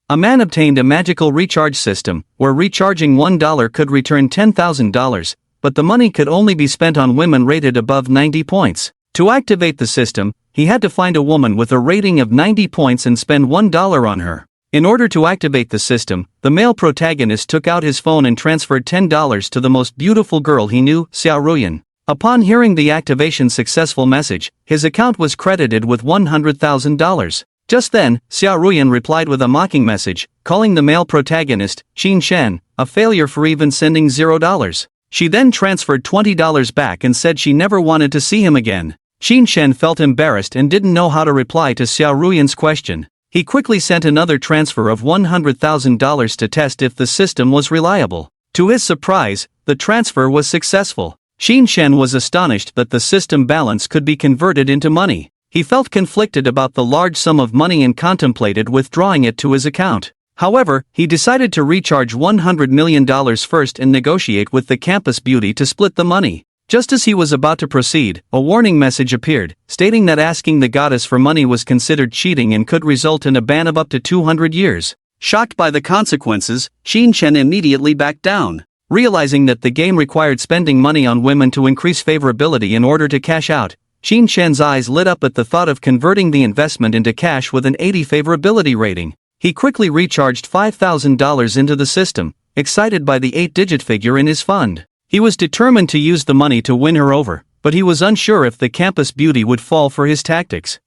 A man obtained a magical recharge system, where recharging $1 could return $10,000, but the money could only be spent on women rated above 90 points. To activate the system, he had to find a woman with a rating of 90 points and spend $1 on her. In order to activate the system, the male protagonist took out his phone and transferred $10 to the most beautiful girl he knew, Xiaoruyan. Upon hearing the activation successful message, his account was credited with $100,000. Just then, Xiaoruyan replied with a mocking message, calling the male protagonist, Qin Shen, a failure for even sending $0. She then transferred $20 back and said she never wanted to see him again. Qin Shen felt embarrassed and didn't know how to reply to Xiaoruyan's question. He quickly sent another transfer of $100,000 to test if the system was reliable. To his surprise, the transfer was successful. Qin Shen was astonished that the system balance could be converted into money. He felt conflicted about the large sum of money and contemplated withdrawing it to his account. However, he decided to recharge $100 million first and negotiate with the campus beauty to split the money. Just as he was about to proceed, a warning message appeared, stating that asking the goddess for money was considered cheating and could result in a ban of up to 200 years. Shocked by the consequences, Qin Shen immediately backed down. Realizing that the game required spending money on women to increase favorability in order to cash out, Qin Shen's eyes lit up at the thought of converting the investment into cash with an 80 favorability rating. He quickly recharged $5,000 into the system, excited by the 8-digit figure in his fund. He was determined to use the money to win her over, but he was unsure if the campus beauty would fall for his tactics.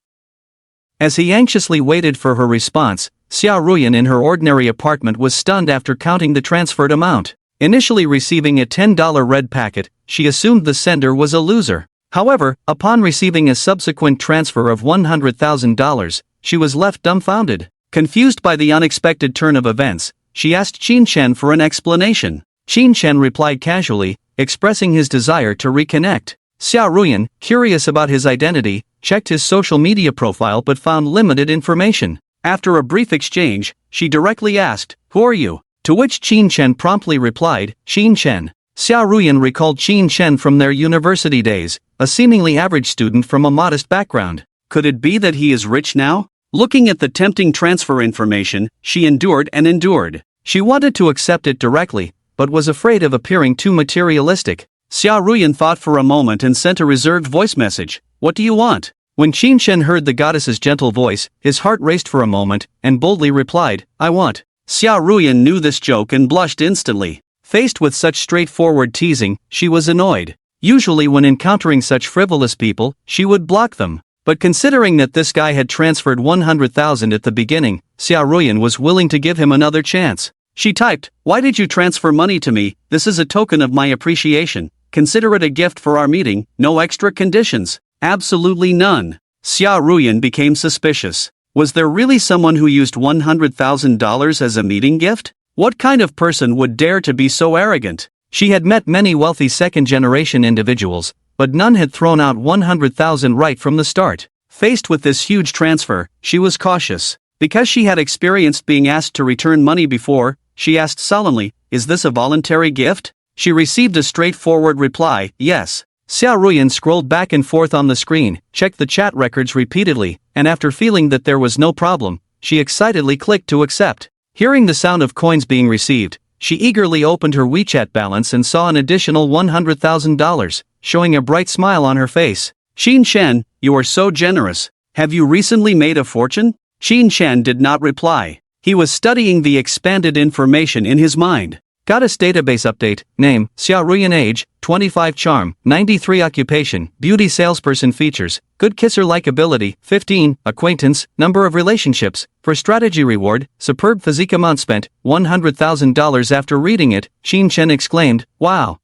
As he anxiously waited for her response, Xiaoruyan in her ordinary apartment was stunned after counting the transferred amount. Initially receiving a $10 red packet, she assumed the sender was a loser. However, upon receiving a subsequent transfer of $100,000, she was left dumbfounded. Confused by the unexpected turn of events, she asked Qin Shen for an explanation. Qin Shen replied casually, expressing his desire to reconnect. Xiaoruyan, curious about his identity, checked his social media profile but found limited information. After a brief exchange, she directly asked, "Who are you?" To which Qin Shen promptly replied, "Qin Shen." Xiaoruyan recalled Qin Shen from their university days, a seemingly average student from a modest background. Could it be that he is rich now? Looking at the tempting transfer information, she endured and endured. She wanted to accept it directly, but was afraid of appearing too materialistic. Xiaoruyan thought for a moment and sent a reserved voice message, "What do you want?" When Qin Shen heard the goddess's gentle voice, his heart raced for a moment, and boldly replied, "I want." Xiaoruyan knew this joke and blushed instantly. Faced with such straightforward teasing, she was annoyed. Usually when encountering such frivolous people, she would block them. But considering that this guy had transferred $100,000 at the beginning, Xiaoruyan was willing to give him another chance. She typed, "Why did you transfer money to me? This is a token of my appreciation. Consider it a gift for our meeting, no extra conditions." Absolutely none. Xiaoruyan became suspicious. Was there really someone who used $100,000 as a meeting gift? What kind of person would dare to be so arrogant? She had met many wealthy second-generation individuals, but none had thrown out $100,000 right from the start. Faced with this huge transfer, she was cautious. Because she had experienced being asked to return money before, she asked solemnly, "Is this a voluntary gift?" She received a straightforward reply, "Yes." Xiaoruyan scrolled back and forth on the screen, checked the chat records repeatedly, and after feeling that there was no problem, she excitedly clicked to accept. Hearing the sound of coins being received, she eagerly opened her WeChat balance and saw an additional $100,000, showing a bright smile on her face. "Qin Shen, you are so generous. Have you recently made a fortune?" Qin Shen did not reply. He was studying the expanded information in his mind. Goddess database update, name, Xiaoruyan age, 25 charm, 93 occupation, beauty salesperson features, good kisser-like ability, 15, acquaintance, number of relationships, for strategy reward, superb physique amount spent, $100,000. After reading it, Qin Shen exclaimed, "Wow."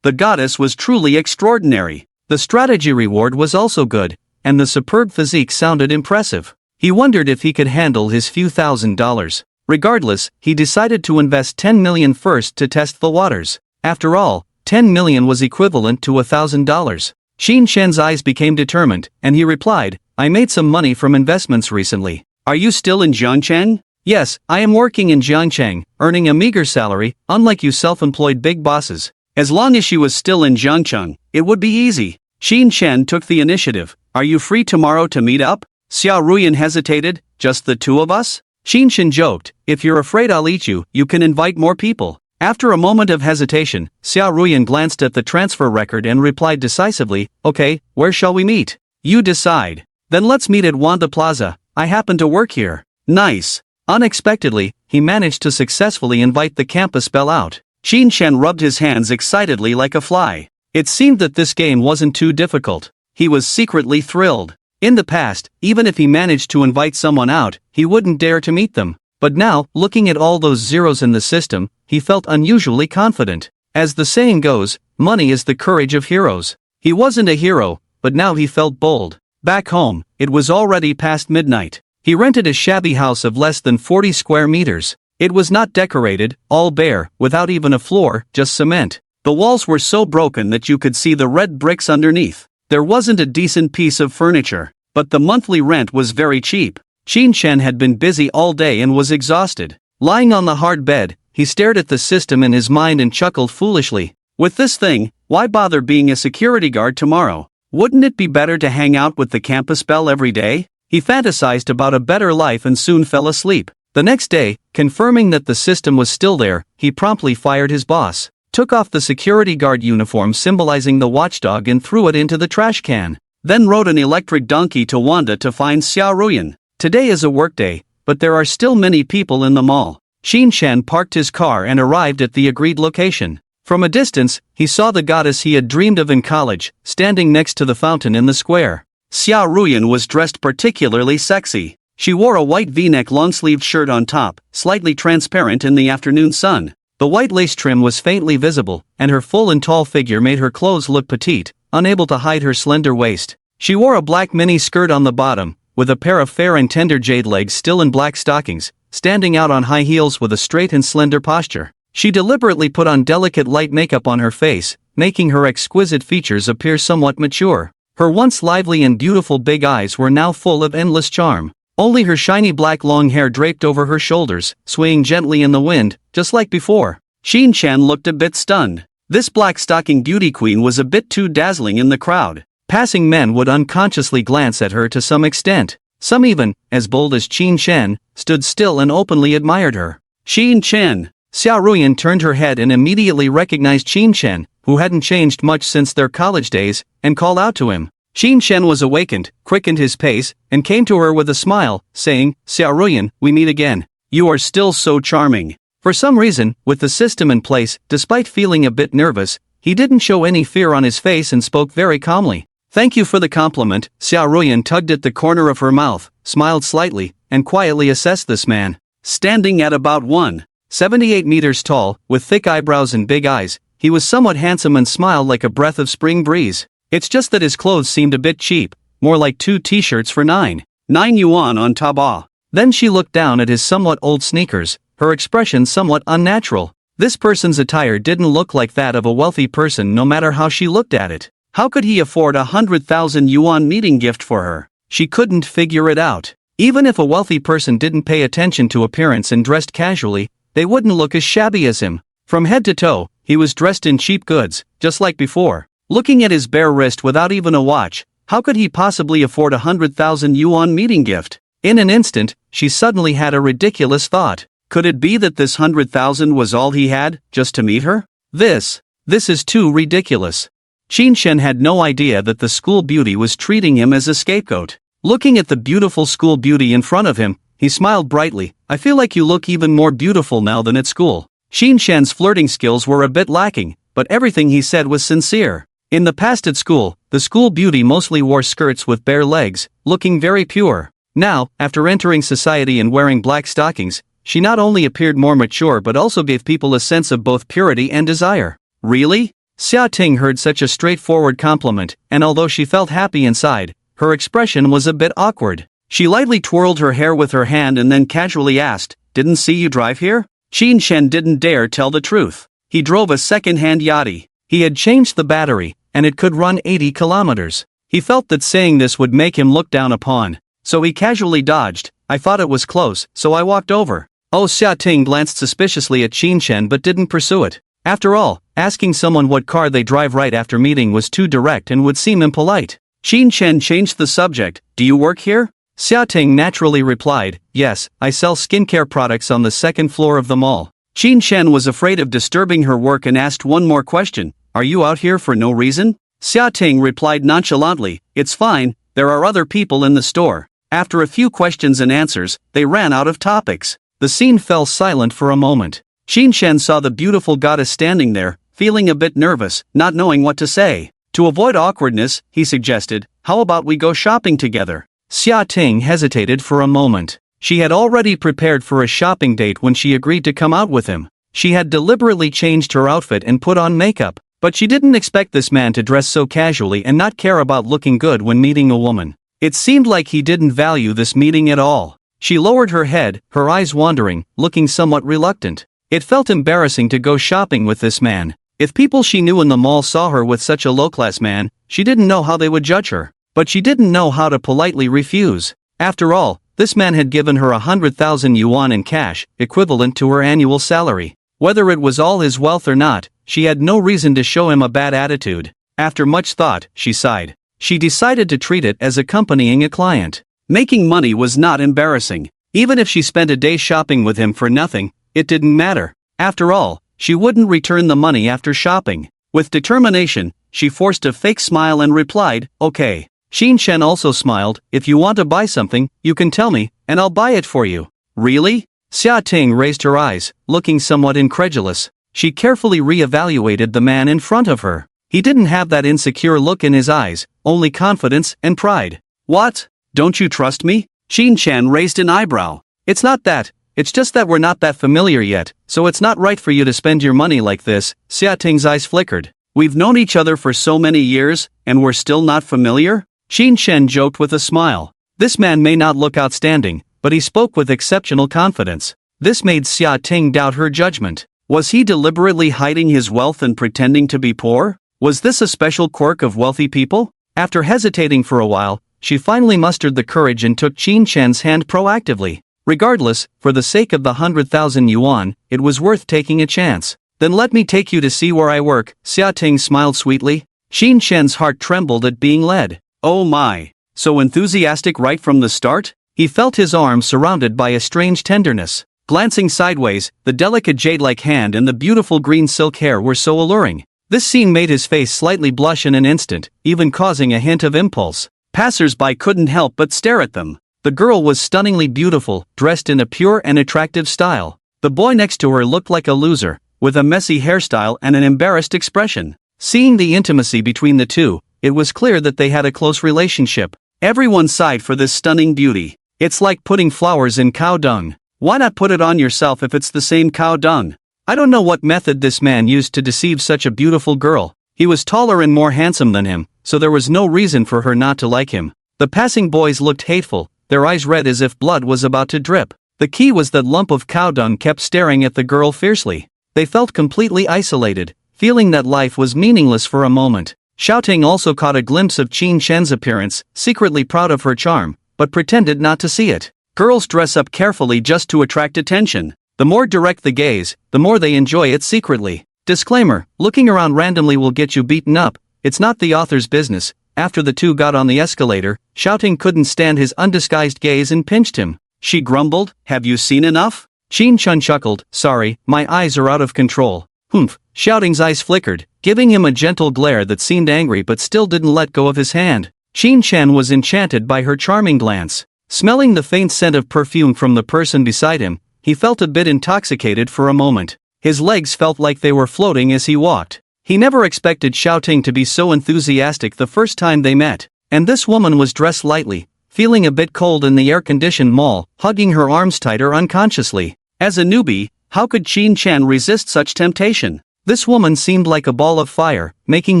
The goddess was truly extraordinary. The strategy reward was also good, and the superb physique sounded impressive. He wondered if he could handle his few $1,000s. Regardless, he decided to invest $10 million first to test the waters. After all, $10 million was equivalent to $1,000. Qin Shen's eyes became determined, and he replied, "I made some money from investments recently." "Are you still in Jiangcheng?" "Yes, I am working in Jiangcheng, earning a meager salary, unlike you self-employed big bosses." As long as she was still in Jiangcheng, it would be easy. Qin Shen took the initiative. "Are you free tomorrow to meet up?" Xiaoruyan hesitated, "Just the two of us?" Qinshan joked, if you're afraid I'll eat you, you can invite more people. After a moment of hesitation, Xia Ruyan glanced at the transfer record and replied decisively, okay, where shall we meet? You decide. Then let's meet at Wanda Plaza, I happen to work here. Nice. Unexpectedly, he managed to successfully invite the campus belle out. Qinshan rubbed his hands excitedly like a fly. It seemed that this game wasn't too difficult. He was secretly thrilled. In the past, even if he managed to invite someone out, he wouldn't dare to meet them. But now, looking at all those zeros in the system, he felt unusually confident. As the saying goes, money is the courage of heroes. He wasn't a hero, but now he felt bold. Back home, it was already past midnight. He rented a shabby house of less than 40 square meters. It was not decorated, all bare, without even a floor, just cement. The walls were so broken that you could see the red bricks underneath. There wasn't a decent piece of furniture, but the monthly rent was very cheap. Qinshan had been busy all day and was exhausted. Lying on the hard bed, he stared at the system in his mind and chuckled foolishly. With this thing, why bother being a security guard tomorrow? Wouldn't it be better to hang out with the campus belle every day? He fantasized about a better life and soon fell asleep. The next day, confirming that the system was still there, he promptly fired his boss, took off the security guard uniform symbolizing the watchdog and threw it into the trash can. Then rode an electric donkey to Wanda to find Xia Ruyan. Today is a workday, but there are still many people in the mall. Qinshan parked his car and arrived at the agreed location. From a distance, he saw the goddess he had dreamed of in college, standing next to the fountain in the square. Xia Ruyan was dressed particularly sexy. She wore a white V-neck long-sleeved shirt on top, slightly transparent in the afternoon sun. The white lace trim was faintly visible, and her full and tall figure made her clothes look petite, unable to hide her slender waist. She wore a black mini skirt on the bottom, with a pair of fair and tender jade legs still in black stockings, standing out on high heels with a straight and slender posture. She deliberately put on delicate light makeup on her face, making her exquisite features appear somewhat mature. Her once lively and beautiful big eyes were now full of endless charm. Only her shiny black long hair draped over her shoulders, swaying gently in the wind, just like before. Qinshan looked a bit stunned. This black-stocking beauty queen was a bit too dazzling in the crowd. Passing men would unconsciously glance at her to some extent. Some even, as bold as Qinshan, stood still and openly admired her. Qinshan! Xia Ruyan turned her head and immediately recognized Qinshan, who hadn't changed much since their college days, and called out to him. Qinshan was awakened, quickened his pace, and came to her with a smile, saying, Xia Ruyan, we meet again. You are still so charming. For some reason, with the system in place, despite feeling a bit nervous, he didn't show any fear on his face and spoke very calmly. Thank you for the compliment. Xia Ruyan tugged at the corner of her mouth, smiled slightly, and quietly assessed this man. Standing at about 1.78 meters tall, with thick eyebrows and big eyes, he was somewhat handsome and smiled like a breath of spring breeze. It's just that his clothes seemed a bit cheap, more like 2 t-shirts for 9 yuan on Taobao. Then she looked down at his somewhat old sneakers, her expression somewhat unnatural. This person's attire didn't look like that of a wealthy person no matter how she looked at it. How could he afford 100,000 yuan meeting gift for her? She couldn't figure it out. Even if a wealthy person didn't pay attention to appearance and dressed casually, they wouldn't look as shabby as him. From head to toe, he was dressed in cheap goods, just like before. Looking at his bare wrist without even a watch, how could he possibly afford 100,000 yuan meeting gift? In an instant, she suddenly had a ridiculous thought. Could it be that this 100,000 was all he had, just to meet her? This is too ridiculous. Qinshan had no idea that the school beauty was treating him as a scapegoat. Looking at the beautiful school beauty in front of him, he smiled brightly. I feel like you look even more beautiful now than at school. Qinshan's flirting skills were a bit lacking, but everything he said was sincere. In the past at school, the school beauty mostly wore skirts with bare legs, looking very pure. Now, after entering society and wearing black stockings, she not only appeared more mature but also gave people a sense of both purity and desire. Really? Xia Ting heard such a straightforward compliment, and although she felt happy inside, her expression was a bit awkward. She lightly twirled her hair with her hand and then casually asked, Didn't see you drive here? Qinshan didn't dare tell the truth. He drove a second-hand Yachty. He had changed the battery, and it could run 80 kilometers. He felt that saying this would make him looked down upon, so he casually dodged. I thought it was close, so I walked over. Oh, Xia Ting glanced suspiciously at Qinshan but didn't pursue it. After all, asking someone what car they drive right after meeting was too direct and would seem impolite. Qinshan changed the subject. Do you work here? Xiaoting naturally replied, yes, I sell skincare products on the second floor of the mall. Qin Shen was afraid of disturbing her work and asked one more question, are you out here for no reason? Xiaoting replied nonchalantly, it's fine, there are other people in the store. After a few questions and answers, they ran out of topics. The scene fell silent for a moment. Qin Shen saw the beautiful goddess standing there, feeling a bit nervous, not knowing what to say. To avoid awkwardness, he suggested, how about we go shopping together? Xiaoting hesitated for a moment. She had already prepared for a shopping date when she agreed to come out with him. She had deliberately changed her outfit and put on makeup, but she didn't expect this man to dress so casually and not care about looking good when meeting a woman. It seemed like he didn't value this meeting at all. She lowered her head, her eyes wandering, looking somewhat reluctant. It felt embarrassing to go shopping with this man. If people she knew in the mall saw her with such a low-class man, she didn't know how they would judge her. But she didn't know how to politely refuse. After all, this man had given her 100,000 yuan in cash, equivalent to her annual salary. Whether it was all his wealth or not, she had no reason to show him a bad attitude. After much thought, she sighed. She decided to treat it as accompanying a client. Making money was not embarrassing. Even if she spent a day shopping with him for nothing, it didn't matter. After all, she wouldn't return the money after shopping. With determination, she forced a fake smile and replied, okay. Qin Shen also smiled, if you want to buy something, you can tell me, and I'll buy it for you. Really? Xiaoting raised her eyes, looking somewhat incredulous. She carefully re-evaluated the man in front of her. He didn't have that insecure look in his eyes, only confidence and pride. What? Don't you trust me? Qin Shen raised an eyebrow. It's not that, it's just that we're not that familiar yet, so it's not right for you to spend your money like this. Xiaoting's eyes flickered. We've known each other for so many years, and we're still not familiar? Qin Shen joked with a smile. This man may not look outstanding, but he spoke with exceptional confidence. This made Xiaoting doubt her judgment. Was he deliberately hiding his wealth and pretending to be poor? Was this a special quirk of wealthy people? After hesitating for a while, she finally mustered the courage and took Qin Shen's hand proactively. Regardless, for the sake of the 100,000 yuan, it was worth taking a chance. Then let me take you to see where I work, Xiaoting smiled sweetly. Qin Shen's heart trembled at being led. Oh my! So enthusiastic right from the start? He felt his arm surrounded by a strange tenderness. Glancing sideways, the delicate jade-like hand and the beautiful green silk hair were so alluring. This scene made his face slightly blush in an instant, even causing a hint of impulse. Passers-by couldn't help but stare at them. The girl was stunningly beautiful, dressed in a pure and attractive style. The boy next to her looked like a loser, with a messy hairstyle and an embarrassed expression. Seeing the intimacy between the two, it was clear that they had a close relationship. Everyone sighed for this stunning beauty. It's like putting flowers in cow dung. Why not put it on yourself if it's the same cow dung? I don't know what method this man used to deceive such a beautiful girl. He was taller and more handsome than him, so there was no reason for her not to like him. The passing boys looked hateful, their eyes red as if blood was about to drip. The key was that lump of cow dung kept staring at the girl fiercely. They felt completely isolated, feeling that life was meaningless for a moment. Xiaoting also caught a glimpse of Qin Shen's appearance, secretly proud of her charm, but pretended not to see it. Girls dress up carefully just to attract attention. The more direct the gaze, the more they enjoy it secretly. Disclaimer, looking around randomly will get you beaten up. It's not the author's business. After the two got on the escalator, Xiaoting couldn't stand his undisguised gaze and pinched him. She grumbled, have you seen enough? Qin Shen chuckled, sorry, my eyes are out of control. Humph. Xiaoting's eyes flickered, giving him a gentle glare that seemed angry but still didn't let go of his hand. Qin Shen was enchanted by her charming glance. Smelling the faint scent of perfume from the person beside him, he felt a bit intoxicated for a moment. His legs felt like they were floating as he walked. He never expected Xiaoting to be so enthusiastic the first time they met. And this woman was dressed lightly, feeling a bit cold in the air-conditioned mall, hugging her arms tighter unconsciously. As a newbie, how could Qin Shen resist such temptation? This woman seemed like a ball of fire, making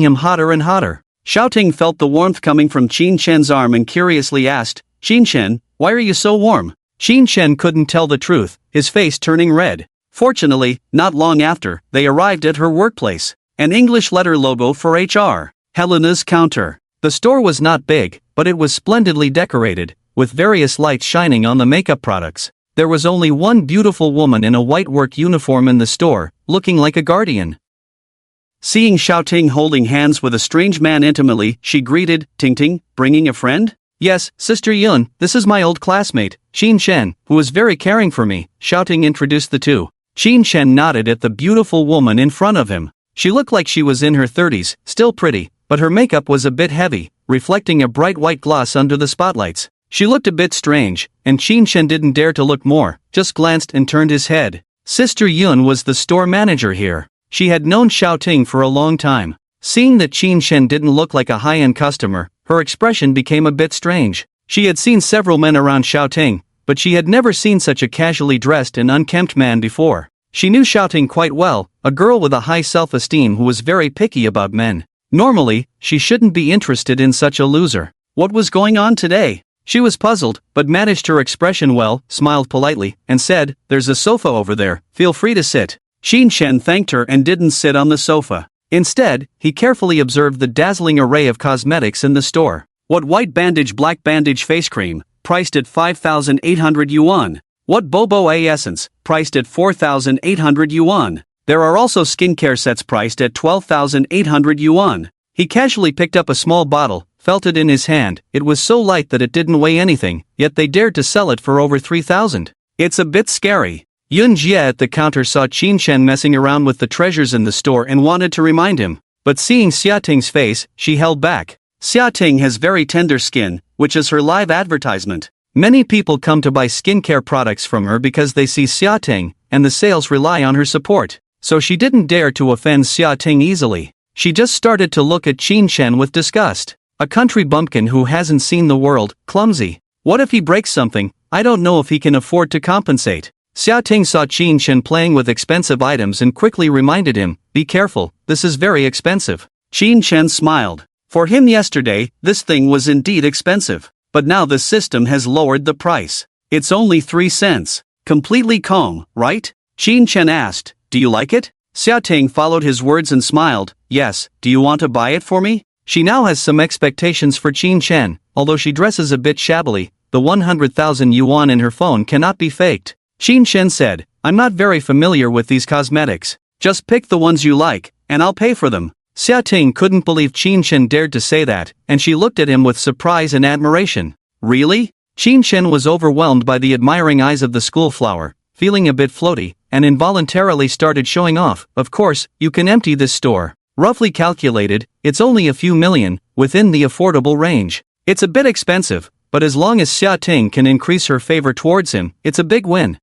him hotter and hotter. Xiaoting felt the warmth coming from Qin Shen's arm and curiously asked, Qin Shen, why are you so warm? Qin Shen couldn't tell the truth, his face turning red. Fortunately, not long after, they arrived at her workplace. An English letter logo for HR. Helena's counter. The store was not big, but it was splendidly decorated, with various lights shining on the makeup products. There was only one beautiful woman in a white work uniform in the store, looking like a guardian. Seeing Xiaoting holding hands with a strange man intimately, she greeted, Ting Ting, bringing a friend? Yes, Sister Yun, this is my old classmate, Xin Shen, who was very caring for me, shouting introduced the two. Xin Shen nodded at the beautiful woman in front of him. She looked like she was in her 30s, still pretty, but her makeup was a bit heavy, reflecting a bright white gloss under the spotlights. She looked a bit strange, and Xin Shen didn't dare to look more, just glanced and turned his head. Sister Yun was the store manager here. She had known Xiaoting for a long time. Seeing that Xin Shen didn't look like a high-end customer, her expression became a bit strange. She had seen several men around Xiaoting, but she had never seen such a casually dressed and unkempt man before. She knew Xiaoting quite well, a girl with a high self-esteem who was very picky about men. Normally, she shouldn't be interested in such a loser. What was going on today? She was puzzled, but managed her expression well, smiled politely, and said, "There's a sofa over there, feel free to sit." Xin Shen thanked her and didn't sit on the sofa. Instead, he carefully observed the dazzling array of cosmetics in the store. What white bandage black bandage face cream, priced at 5,800 yuan. What Bobo A essence, priced at 4,800 yuan. There are also skincare sets priced at 12,800 yuan. He casually picked up a small bottle, felt it in his hand. It was so light that it didn't weigh anything, yet they dared to sell it for over 3,000. It's a bit scary. Yun Jie at the counter saw Xin Shen messing around with the treasures in the store and wanted to remind him, but seeing Xiaoting's face, she held back. Xiaoting has very tender skin, which is her live advertisement. Many people come to buy skincare products from her because they see Xiaoting, and the sales rely on her support. So she didn't dare to offend Xiaoting easily. She just started to look at Xin Shen with disgust. A country bumpkin who hasn't seen the world, clumsy. What if he breaks something? I don't know if he can afford to compensate. Xiaoting saw Xin Shen playing with expensive items and quickly reminded him, "Be careful, this is very expensive." Xin Shen smiled. For him yesterday, this thing was indeed expensive. But now the system has lowered the price. It's only 3 cents. Completely calm, right? Xin Shen asked, "Do you like it?" Xiaoting followed his words and smiled, "Yes, do you want to buy it for me?" She now has some expectations for Xin Shen, although she dresses a bit shabbily, the 100,000 yuan in her phone cannot be faked. Xin Shen said, "I'm not very familiar with these cosmetics. Just pick the ones you like, and I'll pay for them." Xiaoting couldn't believe Xin Shen dared to say that, and she looked at him with surprise and admiration. Really? Xin Shen was overwhelmed by the admiring eyes of the school flower, feeling a bit floaty, and involuntarily started showing off. "Of course, you can empty this store. Roughly calculated, it's only a few million, within the affordable range. It's a bit expensive, but as long as Xiaoting can increase her favor towards him, it's a big win."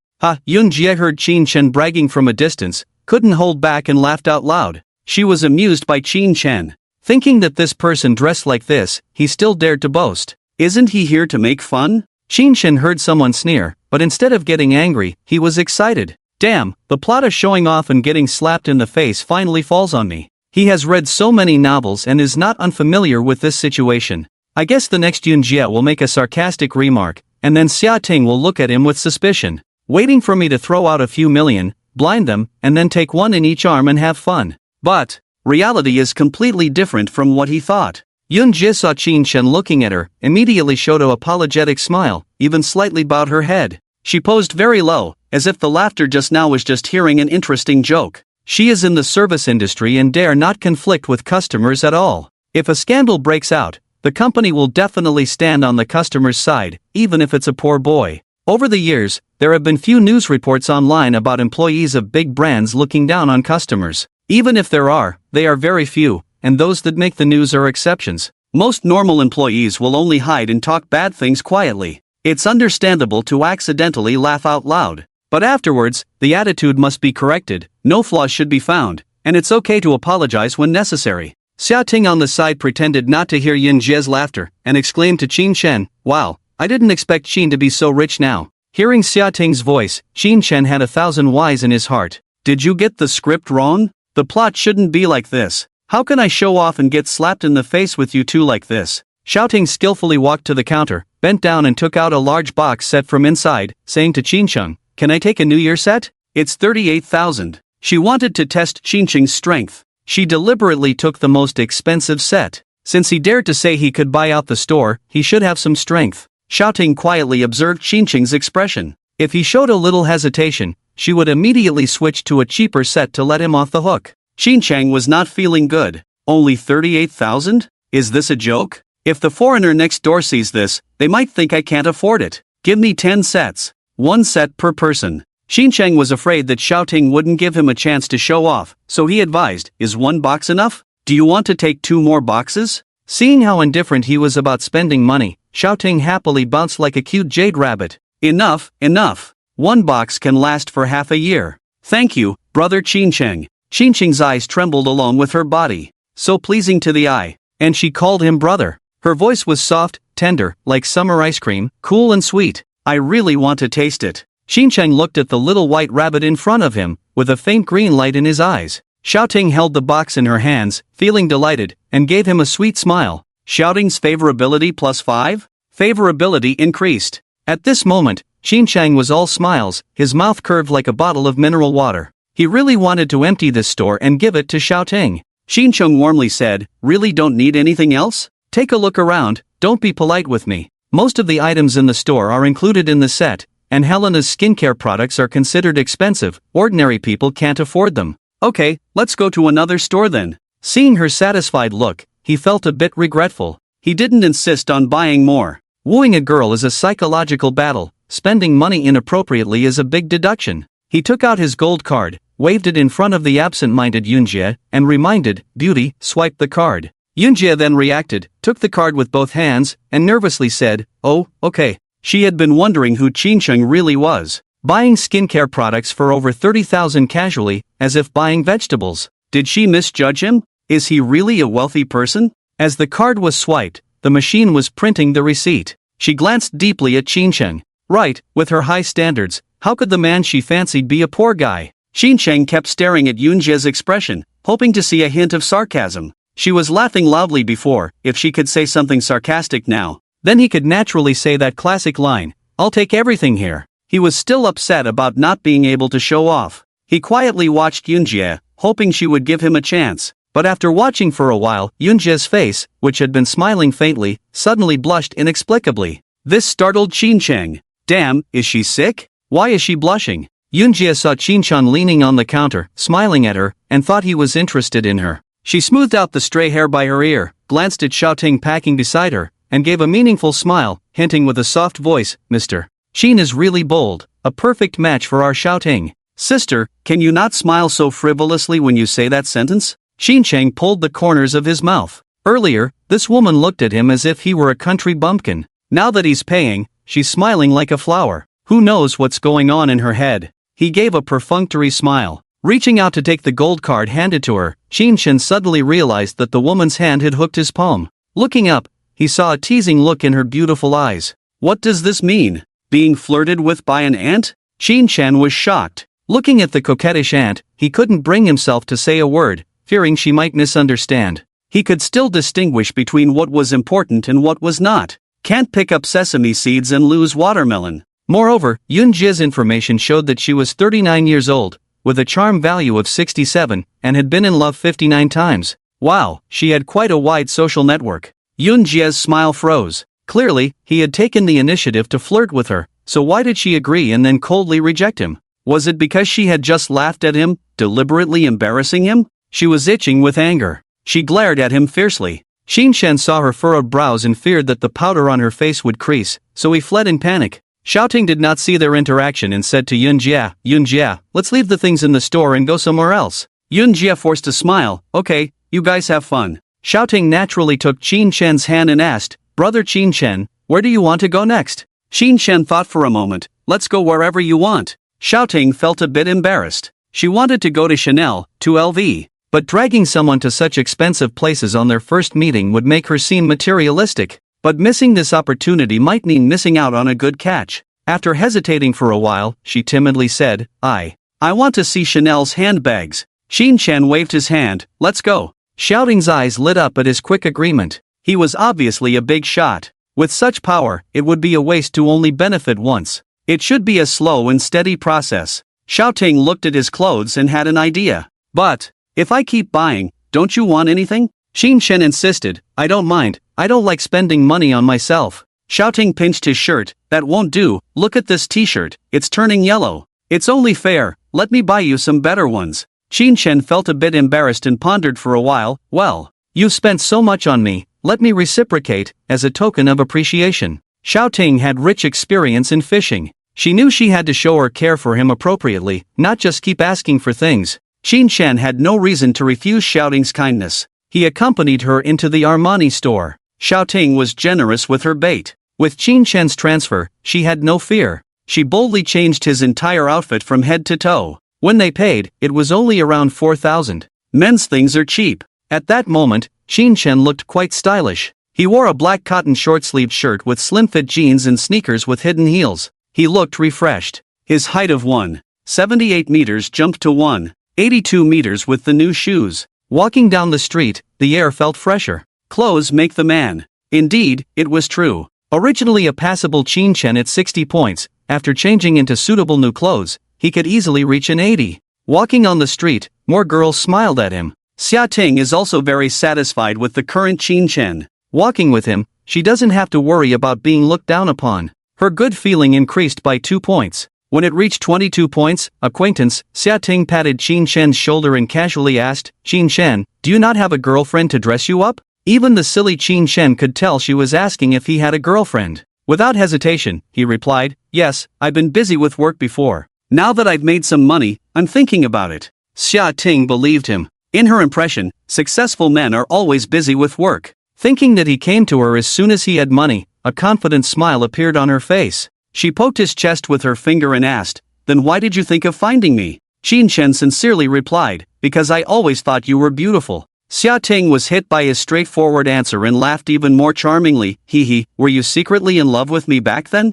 Yun Jie heard Xin Shen bragging from a distance, couldn't hold back and laughed out loud. She was amused by Xin Shen. Thinking that this person dressed like this, he still dared to boast. Isn't he here to make fun? Xin Shen heard someone sneer, but instead of getting angry, he was excited. Damn, the plot of showing off and getting slapped in the face finally falls on me. He has read so many novels and is not unfamiliar with this situation. I guess the next Yun Jie will make a sarcastic remark, and then Xiaoting will look at him with suspicion, waiting for me to throw out a few million, blind them, and then take one in each arm and have fun. But reality is completely different from what he thought. Yun Jie saw Xin Shen looking at her, immediately showed an apologetic smile, even slightly bowed her head. She posed very low, as if the laughter just now was just hearing an interesting joke. She is in the service industry and dare not conflict with customers at all. If a scandal breaks out, the company will definitely stand on the customer's side, even if it's a poor boy. Over the years, there have been few news reports online about employees of big brands looking down on customers. Even if there are, they are very few, and those that make the news are exceptions. Most normal employees will only hide and talk bad things quietly. It's understandable to accidentally laugh out loud. But afterwards, the attitude must be corrected, no flaws should be found, and it's okay to apologize when necessary. Xiaoting on the side pretended not to hear Yun Jie's laughter, and exclaimed to Xin Shen, "Wow, I didn't expect Xin to be so rich now." Hearing Xiaoting's voice, Xin Shen had 1,000 whys in his heart. Did you get the script wrong? The plot shouldn't be like this. How can I show off and get slapped in the face with you two like this? Xiaoting skillfully walked to the counter, bent down and took out a large box set from inside, saying to Qinsheng, "Can I take a New Year set? It's 38,000. She wanted to test Qinsheng's strength. She deliberately took the most expensive set. Since he dared to say he could buy out the store, he should have some strength. Xiaoting quietly observed Qinsheng's expression. If he showed a little hesitation, she would immediately switch to a cheaper set to let him off the hook. Qinsheng was not feeling good. Only 38,000? Is this a joke? If the foreigner next door sees this, they might think I can't afford it. Give me 10 sets. 1 set per person. Xincheng was afraid that Xiaoting wouldn't give him a chance to show off, so he advised, is 1 box enough? Do you want to take 2 more boxes? Seeing how indifferent he was about spending money, Xiaoting happily bounced like a cute jade rabbit. Enough, enough. 1 box can last for half a year. Thank you, brother Xincheng. Xincheng's eyes trembled along with her body. So pleasing to the eye. And she called him brother. Her voice was soft, tender, like summer ice cream, cool and sweet. I really want to taste it. Xincheng looked at the little white rabbit in front of him, with a faint green light in his eyes. Xiaoting held the box in her hands, feeling delighted, and gave him a sweet smile. Xiaoting's favorability +5? Favorability increased. At this moment, Xincheng was all smiles, his mouth curved like a bottle of mineral water. He really wanted to empty this store and give it to Xiaoting. Xincheng warmly said, really don't need anything else? Take a look around, don't be polite with me. Most of the items in the store are included in the set, and Helena's skincare products are considered expensive, ordinary people can't afford them. Okay, let's go to another store then. Seeing her satisfied look, he felt a bit regretful. He didn't insist on buying more. Wooing a girl is a psychological battle, spending money inappropriately is a big deduction. He took out his gold card, waved it in front of the absent-minded Yunjie, and reminded, Beauty, swipe the card. Yunjie then reacted, took the card with both hands, and nervously said, oh, okay. She had been wondering who Xincheng really was. Buying skincare products for over 30,000 casually, as if buying vegetables. Did she misjudge him? Is he really a wealthy person? As the card was swiped, the machine was printing the receipt. She glanced deeply at Xincheng. Right, with her high standards, how could the man she fancied be a poor guy? Xincheng kept staring at Yunjie's expression, hoping to see a hint of sarcasm. She was laughing loudly before, if she could say something sarcastic now. Then he could naturally say that classic line, I'll take everything here. He was still upset about not being able to show off. He quietly watched Yunjie, hoping she would give him a chance. But after watching for a while, Yunjie's face, which had been smiling faintly, suddenly blushed inexplicably. This startled Xincheng. Damn, is she sick? Why is she blushing? Yunjie saw Xincheng leaning on the counter, smiling at her, and thought he was interested in her. She smoothed out the stray hair by her ear, glanced at Xiaoting packing beside her, and gave a meaningful smile, hinting with a soft voice, Mr. Xin is really bold, a perfect match for our Xiaoting. Sister, can you not smile so frivolously when you say that sentence? Xincheng pulled the corners of his mouth. Earlier, this woman looked at him as if he were a country bumpkin. Now that he's paying, she's smiling like a flower. Who knows what's going on in her head? He gave a perfunctory smile. Reaching out to take the gold card handed to her, Xincheng suddenly realized that the woman's hand had hooked his palm. Looking up, he saw a teasing look in her beautiful eyes. What does this mean? Being flirted with by an ant? Xincheng was shocked. Looking at the coquettish ant, he couldn't bring himself to say a word, fearing she might misunderstand. He could still distinguish between what was important and what was not. Can't pick up sesame seeds and lose watermelon. Moreover, Yunjie's information showed that she was 39 years old, with a charm value of 67, and had been in love 59 times. Wow, she had quite a wide social network. Yunjie's smile froze. Clearly, he had taken the initiative to flirt with her, so why did she agree and then coldly reject him? Was it because she had just laughed at him, deliberately embarrassing him? She was itching with anger. She glared at him fiercely. Xincheng saw her furrowed brows and feared that the powder on her face would crease, so he fled in panic. Xiaoting did not see their interaction and said to Yunjie, let's leave the things in the store and go somewhere else. Yunjie forced a smile, okay, you guys have fun. Xiaoting naturally took Xincheng's hand and asked, Brother Xincheng, where do you want to go next? Xincheng thought for a moment, let's go wherever you want. Xiaoting felt a bit embarrassed. She wanted to go to Chanel, to LV. But dragging someone to such expensive places on their first meeting would make her seem materialistic. But missing this opportunity might mean missing out on a good catch. After hesitating for a while, she timidly said, I want to see Chanel's handbags. Xincheng waved his hand, let's go. Xiaoting's eyes lit up at his quick agreement. He was obviously a big shot. With such power, it would be a waste to only benefit once. It should be a slow and steady process. Xiaoting looked at his clothes and had an idea. But, if I keep buying, don't you want anything? Xincheng insisted, I don't mind, I don't like spending money on myself. Xiaoting pinched his shirt, that won't do, look at this t-shirt, it's turning yellow. It's only fair, let me buy you some better ones. Xincheng felt a bit embarrassed and pondered for a while, well, you've spent so much on me, Let me reciprocate, as a token of appreciation. Xiao Ting had rich experience in fishing. She knew she had to show her care for him appropriately, not just keep asking for things. Qin Shen had no reason to refuse Xiao Ting's kindness. He accompanied her into the Armani store. Xiao Ting was generous with her bait. With Qin Shen's transfer, she had no fear. She boldly changed his entire outfit from head to toe. When they paid, it was only around 4,000. Men's things are cheap. At that moment, Qin Shen looked quite stylish. He wore a black cotton short-sleeved shirt with slim-fit jeans and sneakers with hidden heels. He looked refreshed. His height of 1.78 meters jumped to 1.82 meters with the new shoes. Walking down the street, the air felt fresher. Clothes make the man. Indeed, it was true. Originally a passable Qin Shen at 60 points, after changing into suitable new clothes, he could easily reach an 80. Walking on the street, more girls smiled at him. Xiao Ting is also very satisfied with the current Qin Shen. Walking with him, she doesn't have to worry about being looked down upon. Her good feeling increased by 2 points. When it reached 22 points, acquaintance, Xiao Ting patted Qin Shen's shoulder and casually asked, "Qin Shen, do you not have a girlfriend to dress you up?" Even the silly Qin Shen could tell she was asking if he had a girlfriend. Without hesitation, he replied, "Yes, I've been busy with work before. Now that I've made some money, I'm thinking about it." Xiao Ting believed him. In her impression, successful men are always busy with work. Thinking that he came to her as soon as he had money, a confident smile appeared on her face. She poked his chest with her finger and asked, "Then why did you think of finding me?" Qin Shen sincerely replied, "Because I always thought you were beautiful." Xiao Ting was hit by his straightforward answer and laughed even more charmingly. "Hee, were you secretly in love with me back then?"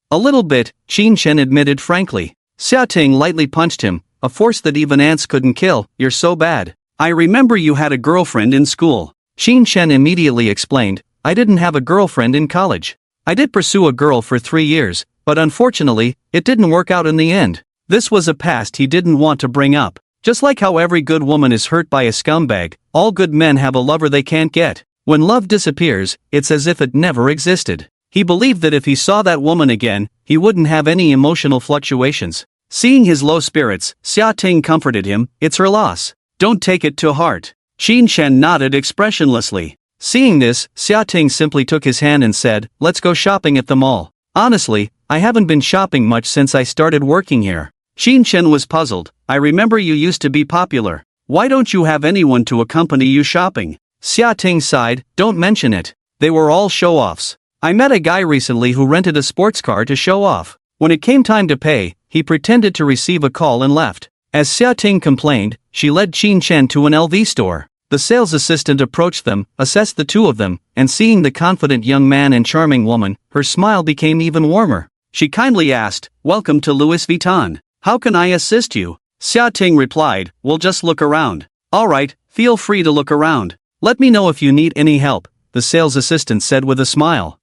"A little bit," Qin Shen admitted frankly. Xiao Ting lightly punched him, "A force that even ants couldn't kill, you're so bad. I remember you had a girlfriend in school." Qin Shen immediately explained, "I didn't have a girlfriend in college. I did pursue a girl for 3 years, but unfortunately, it didn't work out in the end." This was a past he didn't want to bring up. Just like how every good woman is hurt by a scumbag, all good men have a lover they can't get. When love disappears, it's as if it never existed. He believed that if he saw that woman again, he wouldn't have any emotional fluctuations. Seeing his low spirits, Xiao Ting comforted him, "It's her loss. Don't take it to heart." Qin Shen nodded expressionlessly. Seeing this, Xiao Ting simply took his hand and said, "Let's go shopping at the mall." "Honestly, I haven't been shopping much since I started working here." Qin Shen was puzzled. "I remember you used to be popular. Why don't you have anyone to accompany you shopping?" Xiao Ting sighed, "Don't mention it. They were all show-offs. I met a guy recently who rented a sports car to show off. When it came time to pay, he pretended to receive a call and left." As Xiao Ting complained, she led Qin Shen to an LV store. The sales assistant approached them, assessed the two of them, and seeing the confident young man and charming woman, her smile became even warmer. She kindly asked, "Welcome to Louis Vuitton. How can I assist you?" Xiao Ting replied, "We'll just look around." "Alright, feel free to look around. Let me know if you need any help," the sales assistant said with a smile.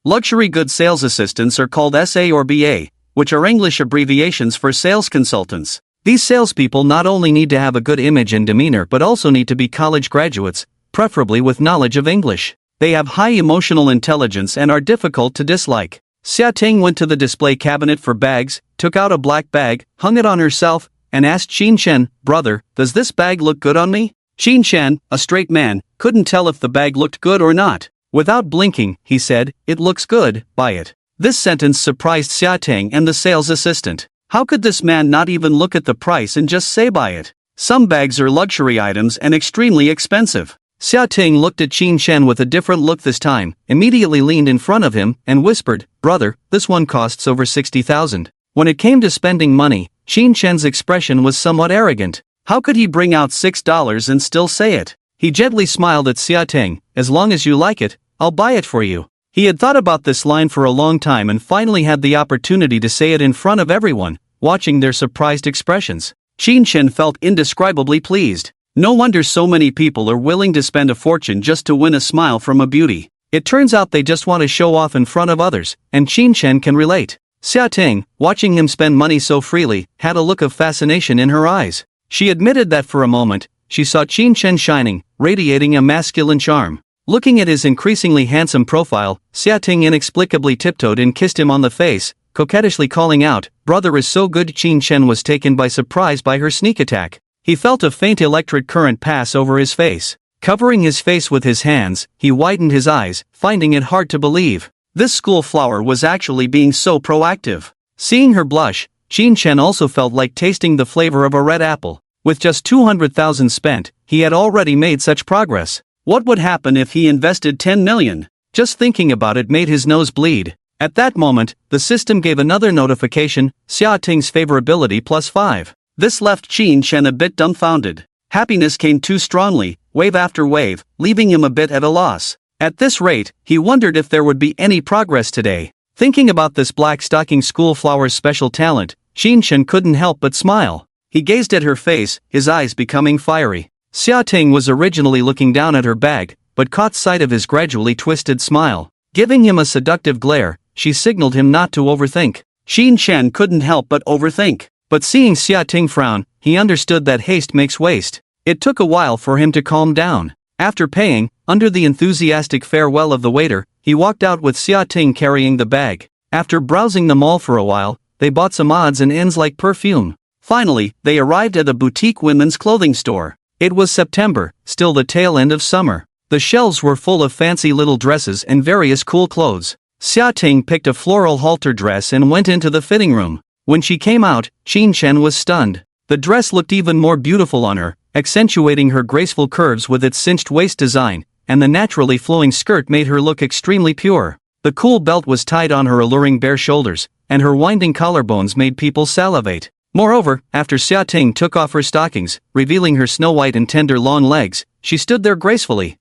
Luxury goods sales assistants are called SA or BA, which are English abbreviations for sales consultants. These salespeople not only need to have a good image and demeanor but also need to be college graduates, preferably with knowledge of English. They have high emotional intelligence and are difficult to dislike. Xiao Ting went to the display cabinet for bags, took out a black bag, hung it on herself, and asked Qin Shen, "Brother, does this bag look good on me?" Qin Shen, a straight man, couldn't tell if the bag looked good or not. Without blinking, he said, "It looks good, buy it." This sentence surprised Xiao Ting and the sales assistant. How could this man not even look at the price and just say buy it? Some bags are luxury items and extremely expensive. Xiao Ting looked at Qin Shen with a different look this time, immediately leaned in front of him, and whispered, "Brother, this one costs over 60,000. When it came to spending money, Qin Shen's expression was somewhat arrogant. How could he bring out $6 and still say it? He gently smiled at Xiao Ting, "As long as you like it, I'll buy it for you." He had thought about this line for a long time and finally had the opportunity to say it in front of everyone, watching their surprised expressions. Qin Shen felt indescribably pleased. No wonder so many people are willing to spend a fortune just to win a smile from a beauty. It turns out they just want to show off in front of others, and Qin Shen can relate. Xiao Ting, watching him spend money so freely, had a look of fascination in her eyes. She admitted that for a moment, she saw Qin Shen shining, radiating a masculine charm. Looking at his increasingly handsome profile, Xiao Ting inexplicably tiptoed and kissed him on the face, coquettishly calling out, "Brother is so good." Qin Shen was taken by surprise by her sneak attack. He felt a faint electric current pass over his face. Covering his face with his hands, he widened his eyes, finding it hard to believe. This school flower was actually being so proactive. Seeing her blush, Qin Shen also felt like tasting the flavor of a red apple. With just 200,000 spent, he had already made such progress. What would happen if he invested 10 million? Just thinking about it made his nose bleed. At that moment, the system gave another notification, Xia Ting's favorability +5. This left Qin Shen a bit dumbfounded. Happiness came too strongly, wave after wave, leaving him a bit at a loss. At this rate, he wondered if there would be any progress today. Thinking about this black stocking school flower's special talent, Qin Shen couldn't help but smile. He gazed at her face, his eyes becoming fiery. Xia Ting was originally looking down at her bag, but caught sight of his gradually twisted smile. Giving him a seductive glare, she signaled him not to overthink. Qin Shen couldn't help but overthink. But seeing Xia Ting frown, he understood that haste makes waste. It took a while for him to calm down. After paying, under the enthusiastic farewell of the waiter, he walked out with Xia Ting carrying the bag. After browsing the mall for a while, they bought some odds and ends like perfume. Finally, they arrived at a boutique women's clothing store. It was September, still the tail end of summer. The shelves were full of fancy little dresses and various cool clothes. Xia Ting picked a floral halter dress and went into the fitting room. When she came out, Qin Shen was stunned. The dress looked even more beautiful on her, accentuating her graceful curves with its cinched waist design, and the naturally flowing skirt made her look extremely pure. The cool belt was tied on her alluring bare shoulders, and her winding collarbones made people salivate. Moreover, after Xia Ting took off her stockings, revealing her snow-white and tender long legs, she stood there gracefully.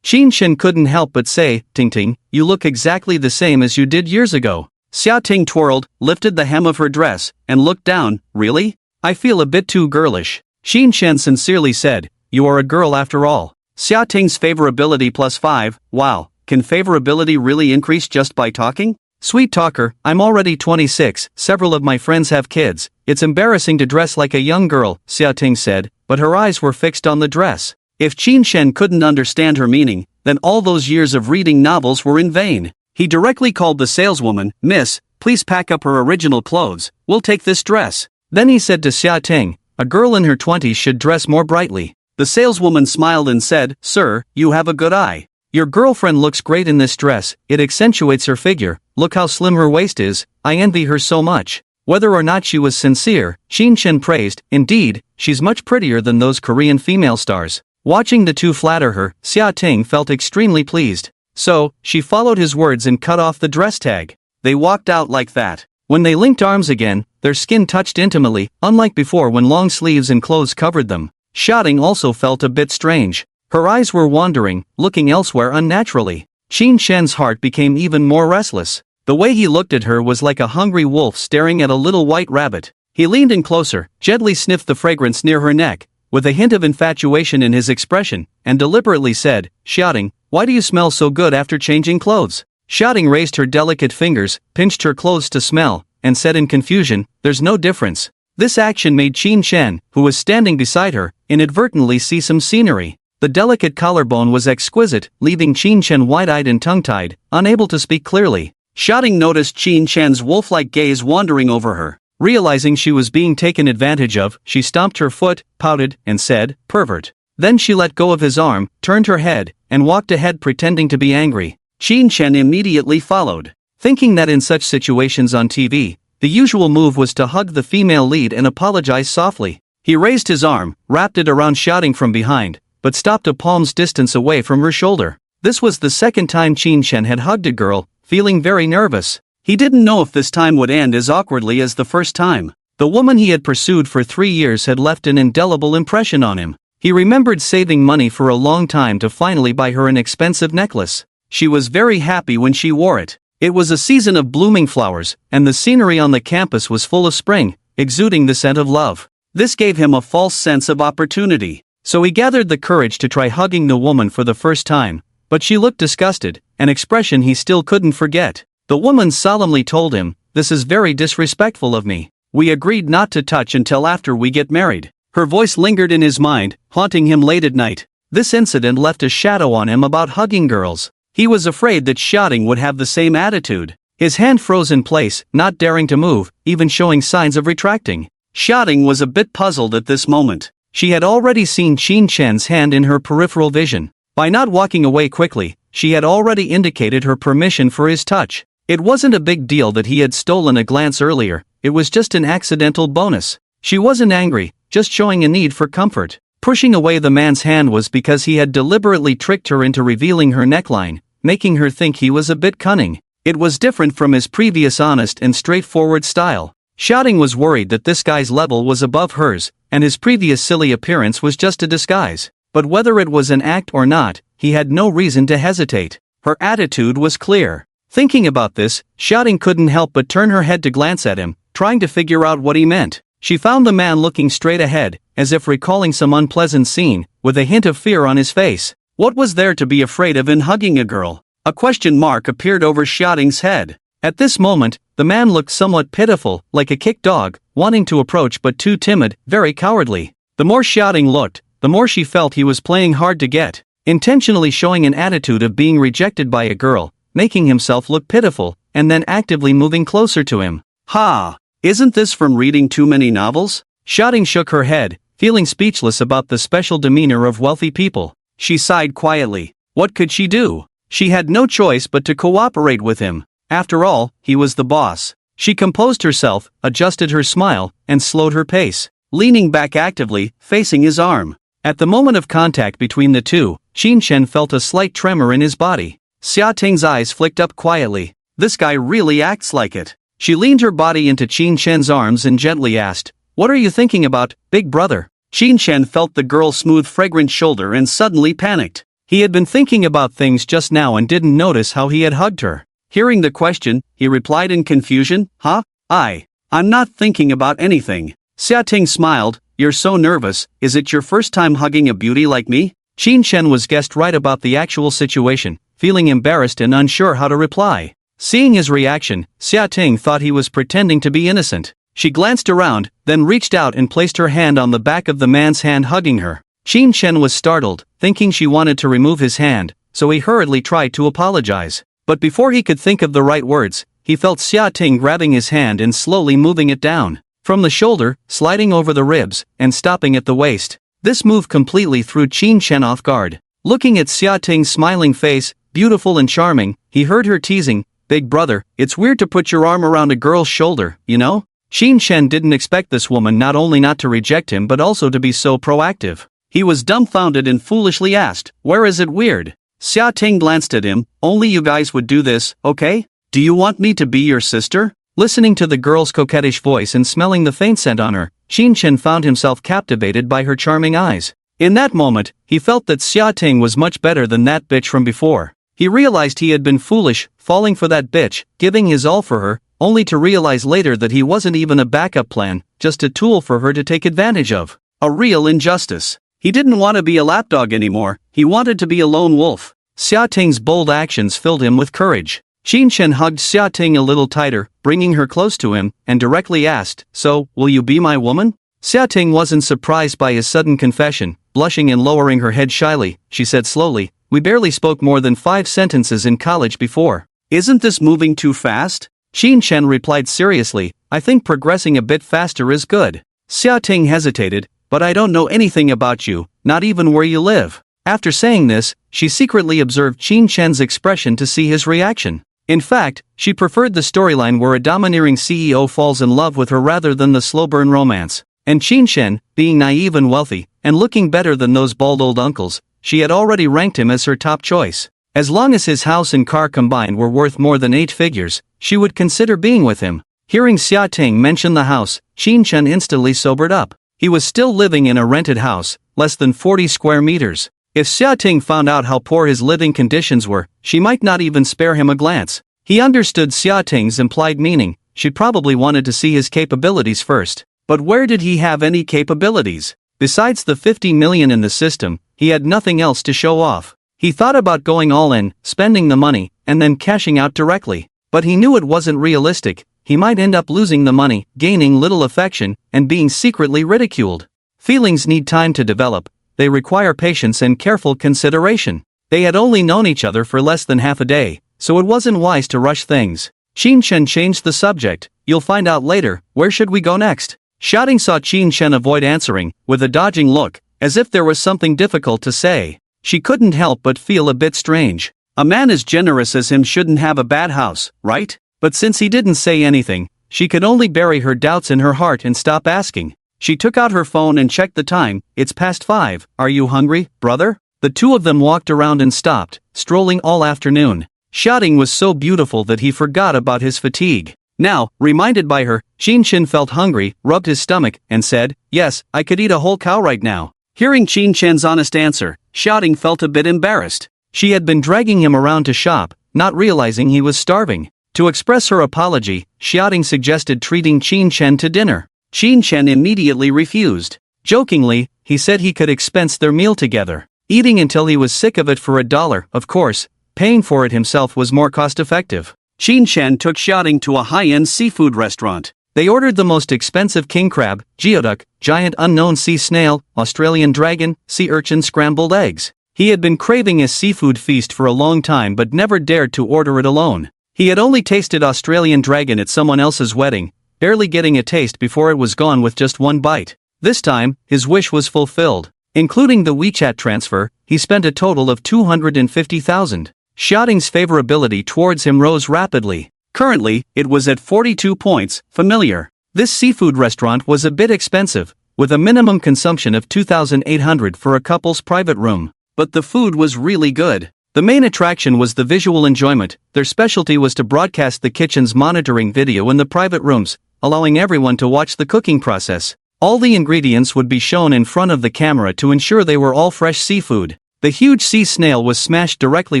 Qin Shen couldn't help but say, "Ting Ting, you look exactly the same as you did years ago." Xia Ting twirled, lifted the hem of her dress, and looked down. "Really? I feel a bit too girlish." Qin Shen sincerely said, "You are a girl after all." Xia Ting's favorability +5, wow, can favorability really increase just by talking? Sweet talker, I'm already 26, several of my friends have kids, it's embarrassing to dress like a young girl, Xia Ting said, but her eyes were fixed on the dress. If Qin Shen couldn't understand her meaning, then all those years of reading novels were in vain. He directly called the saleswoman, "Miss, please pack up her original clothes, we'll take this dress." Then he said to Xia Ting, "A girl in her 20s should dress more brightly." The saleswoman smiled and said, "Sir, you have a good eye. Your girlfriend looks great in this dress, it accentuates her figure, look how slim her waist is, I envy her so much." Whether or not she was sincere, Qin Shen praised, "Indeed, she's much prettier than those Korean female stars." Watching the two flatter her, Xia Ting felt extremely pleased. So, she followed his words and cut off the dress tag. They walked out like that. When they linked arms again, their skin touched intimately, unlike before when long sleeves and clothes covered them. Xia Ting also felt a bit strange. Her eyes were wandering, looking elsewhere unnaturally. Qin Shen's heart became even more restless. The way he looked at her was like a hungry wolf staring at a little white rabbit. He leaned in closer, gently sniffed the fragrance near her neck, with a hint of infatuation in his expression, and deliberately said, "Xia Ting, why do you smell so good after changing clothes?" Xia Ting raised her delicate fingers, pinched her clothes to smell, and said in confusion, "There's no difference." This action made Qin Shen, who was standing beside her, inadvertently see some scenery. The delicate collarbone was exquisite, leaving Qin Shen wide-eyed and tongue-tied, unable to speak clearly. Xia Ting noticed Qin Shen's wolf-like gaze wandering over her. Realizing she was being taken advantage of, she stomped her foot, pouted, and said, "Pervert." Then she let go of his arm, turned her head, and walked ahead pretending to be angry. Qin Shen immediately followed. Thinking that in such situations on TV, the usual move was to hug the female lead and apologize softly. He raised his arm, wrapped it around Xia Ting from behind, but stopped a palm's distance away from her shoulder. This was the second time Qin Shen had hugged a girl, feeling very nervous. He didn't know if this time would end as awkwardly as the first time. The woman he had pursued for 3 years had left an indelible impression on him. He remembered saving money for a long time to finally buy her an expensive necklace. She was very happy when she wore it. It was a season of blooming flowers, and the scenery on the campus was full of spring, exuding the scent of love. This gave him a false sense of opportunity. So he gathered the courage to try hugging the woman for the first time, but she looked disgusted, an expression he still couldn't forget. The woman solemnly told him, "This is very disrespectful of me. We agreed not to touch until after we get married." Her voice lingered in his mind, haunting him late at night. This incident left a shadow on him about hugging girls. He was afraid that Xia Ting would have the same attitude. His hand froze in place, not daring to move, even showing signs of retracting. Xia Ting was a bit puzzled at this moment. She had already seen Qin Chen's hand in her peripheral vision. By not walking away quickly, she had already indicated her permission for his touch. It wasn't a big deal that he had stolen a glance earlier, it was just an accidental bonus. She wasn't angry, just showing a need for comfort. Pushing away the man's hand was because he had deliberately tricked her into revealing her neckline, making her think he was a bit cunning. It was different from his previous honest and straightforward style. Xiaoting was worried that this guy's level was above hers, and his previous silly appearance was just a disguise. But whether it was an act or not, he had no reason to hesitate. Her attitude was clear. Thinking about this, Xiaoting couldn't help but turn her head to glance at him, trying to figure out what he meant. She found the man looking straight ahead, as if recalling some unpleasant scene, with a hint of fear on his face. What was there to be afraid of in hugging a girl? A question mark appeared over Xiaoting's head. At this moment, the man looked somewhat pitiful, like a kicked dog, wanting to approach but too timid, very cowardly. The more Xiaoting looked, the more she felt he was playing hard to get, intentionally showing an attitude of being rejected by a girl, making himself look pitiful, and then actively moving closer to him. Ha! Isn't this from reading too many novels? Xiaoting shook her head, feeling speechless about the special demeanor of wealthy people. She sighed quietly. What could she do? She had no choice but to cooperate with him. After all, he was the boss. She composed herself, adjusted her smile, and slowed her pace, leaning back actively, facing his arm. At the moment of contact between the two, Qin Chen felt a slight tremor in his body. Xia Ting's eyes flicked up quietly. This guy really acts like it. She leaned her body into Qin Chen's arms and gently asked, "What are you thinking about, big brother?" Qin Chen felt the girl's smooth fragrant shoulder and suddenly panicked. He had been thinking about things just now and didn't notice how he had hugged her. Hearing the question, he replied in confusion, "Huh? I'm not thinking about anything." Xia Ting smiled, "You're so nervous, is it your first time hugging a beauty like me?" Qin Chen was guessed right about the actual situation, feeling embarrassed and unsure how to reply. Seeing his reaction, Xia Ting thought he was pretending to be innocent. She glanced around, then reached out and placed her hand on the back of the man's hand hugging her. Qin Chen was startled, thinking she wanted to remove his hand, so he hurriedly tried to apologize. But before he could think of the right words, he felt Xia Ting grabbing his hand and slowly moving it down, from the shoulder, sliding over the ribs, and stopping at the waist. This move completely threw Qin Chen off guard. Looking at Xia Ting's smiling face, beautiful and charming, he heard her teasing, "Big brother, it's weird to put your arm around a girl's shoulder, you know?" Qin Chen didn't expect this woman not only not to reject him but also to be so proactive. He was dumbfounded and foolishly asked, "Where is it weird?" Xia Ting glanced at him, "Only you guys would do this, okay? Do you want me to be your sister?" Listening to the girl's coquettish voice and smelling the faint scent on her, Qin Chen found himself captivated by her charming eyes. In that moment, he felt that Xia Ting was much better than that bitch from before. He realized he had been foolish, falling for that bitch, giving his all for her, only to realize later that he wasn't even a backup plan, just a tool for her to take advantage of. A real injustice. He didn't want to be a lapdog anymore, he wanted to be a lone wolf. Xia Ting's bold actions filled him with courage. Qin Chen hugged Xia Ting a little tighter, bringing her close to him, and directly asked, "So, will you be my woman?" Xia Ting wasn't surprised by his sudden confession. Blushing and lowering her head shyly, she said slowly, "We barely spoke more than 5 sentences in college before. Isn't this moving too fast?" Qin Chen replied seriously, "I think progressing a bit faster is good." Xia Ting hesitated, "But I don't know anything about you, not even where you live." After saying this, she secretly observed Qin Chen's expression to see his reaction. In fact, she preferred the storyline where a domineering CEO falls in love with her rather than the slow burn romance. And Qin Chen, being naive and wealthy, and looking better than those bald old uncles, she had already ranked him as her top choice. As long as his house and car combined were worth more than 8 figures, she would consider being with him. Hearing Xia Ting mention the house, Qin Chen instantly sobered up. He was still living in a rented house, less than 40 square meters. If Xia Ting found out how poor his living conditions were, she might not even spare him a glance. He understood Xia Ting's implied meaning, she probably wanted to see his capabilities first. But where did he have any capabilities? Besides the 50 million in the system, he had nothing else to show off. He thought about going all in, spending the money, and then cashing out directly. But he knew it wasn't realistic, he might end up losing the money, gaining little affection, and being secretly ridiculed. Feelings need time to develop, they require patience and careful consideration. They had only known each other for less than half a day, so it wasn't wise to rush things. Qin Chen changed the subject, "You'll find out later, where should we go next?" Xiaoting saw Qin Shen avoid answering, with a dodging look, as if there was something difficult to say. She couldn't help but feel a bit strange. A man as generous as him shouldn't have a bad house, right? But since he didn't say anything, she could only bury her doubts in her heart and stop asking. She took out her phone and checked the time. It's past 5. Are you hungry, brother? The two of them walked around and stopped, strolling all afternoon. Xiaoting was so beautiful that he forgot about his fatigue. Now, reminded by her, Qin Shen felt hungry, rubbed his stomach, and said, yes, I could eat a whole cow right now. Hearing Qin Shen's honest answer, Xiaoting felt a bit embarrassed. She had been dragging him around to shop, not realizing he was starving. To express her apology, Xiaoting suggested treating Qin Shen to dinner. Qin Shen immediately refused. Jokingly, he said he could expense their meal together, eating until he was sick of it for $1. Of course, paying for it himself was more cost-effective. Qin Shen took Xiaoting to a high-end seafood restaurant. They ordered the most expensive king crab, geoduck, giant unknown sea snail, Australian dragon, sea urchin scrambled eggs. He had been craving a seafood feast for a long time but never dared to order it alone. He had only tasted Australian dragon at someone else's wedding, barely getting a taste before it was gone with just one bite. This time, his wish was fulfilled. Including the WeChat transfer, he spent a total of 250,000. Xiaoting's favorability towards him rose rapidly. Currently, it was at 42 points, familiar. This seafood restaurant was a bit expensive, with a minimum consumption of 2,800 for a couple's private room. But the food was really good. The main attraction was the visual enjoyment. Their specialty was to broadcast the kitchen's monitoring video in the private rooms, allowing everyone to watch the cooking process. All the ingredients would be shown in front of the camera to ensure they were all fresh seafood. The huge sea snail was smashed directly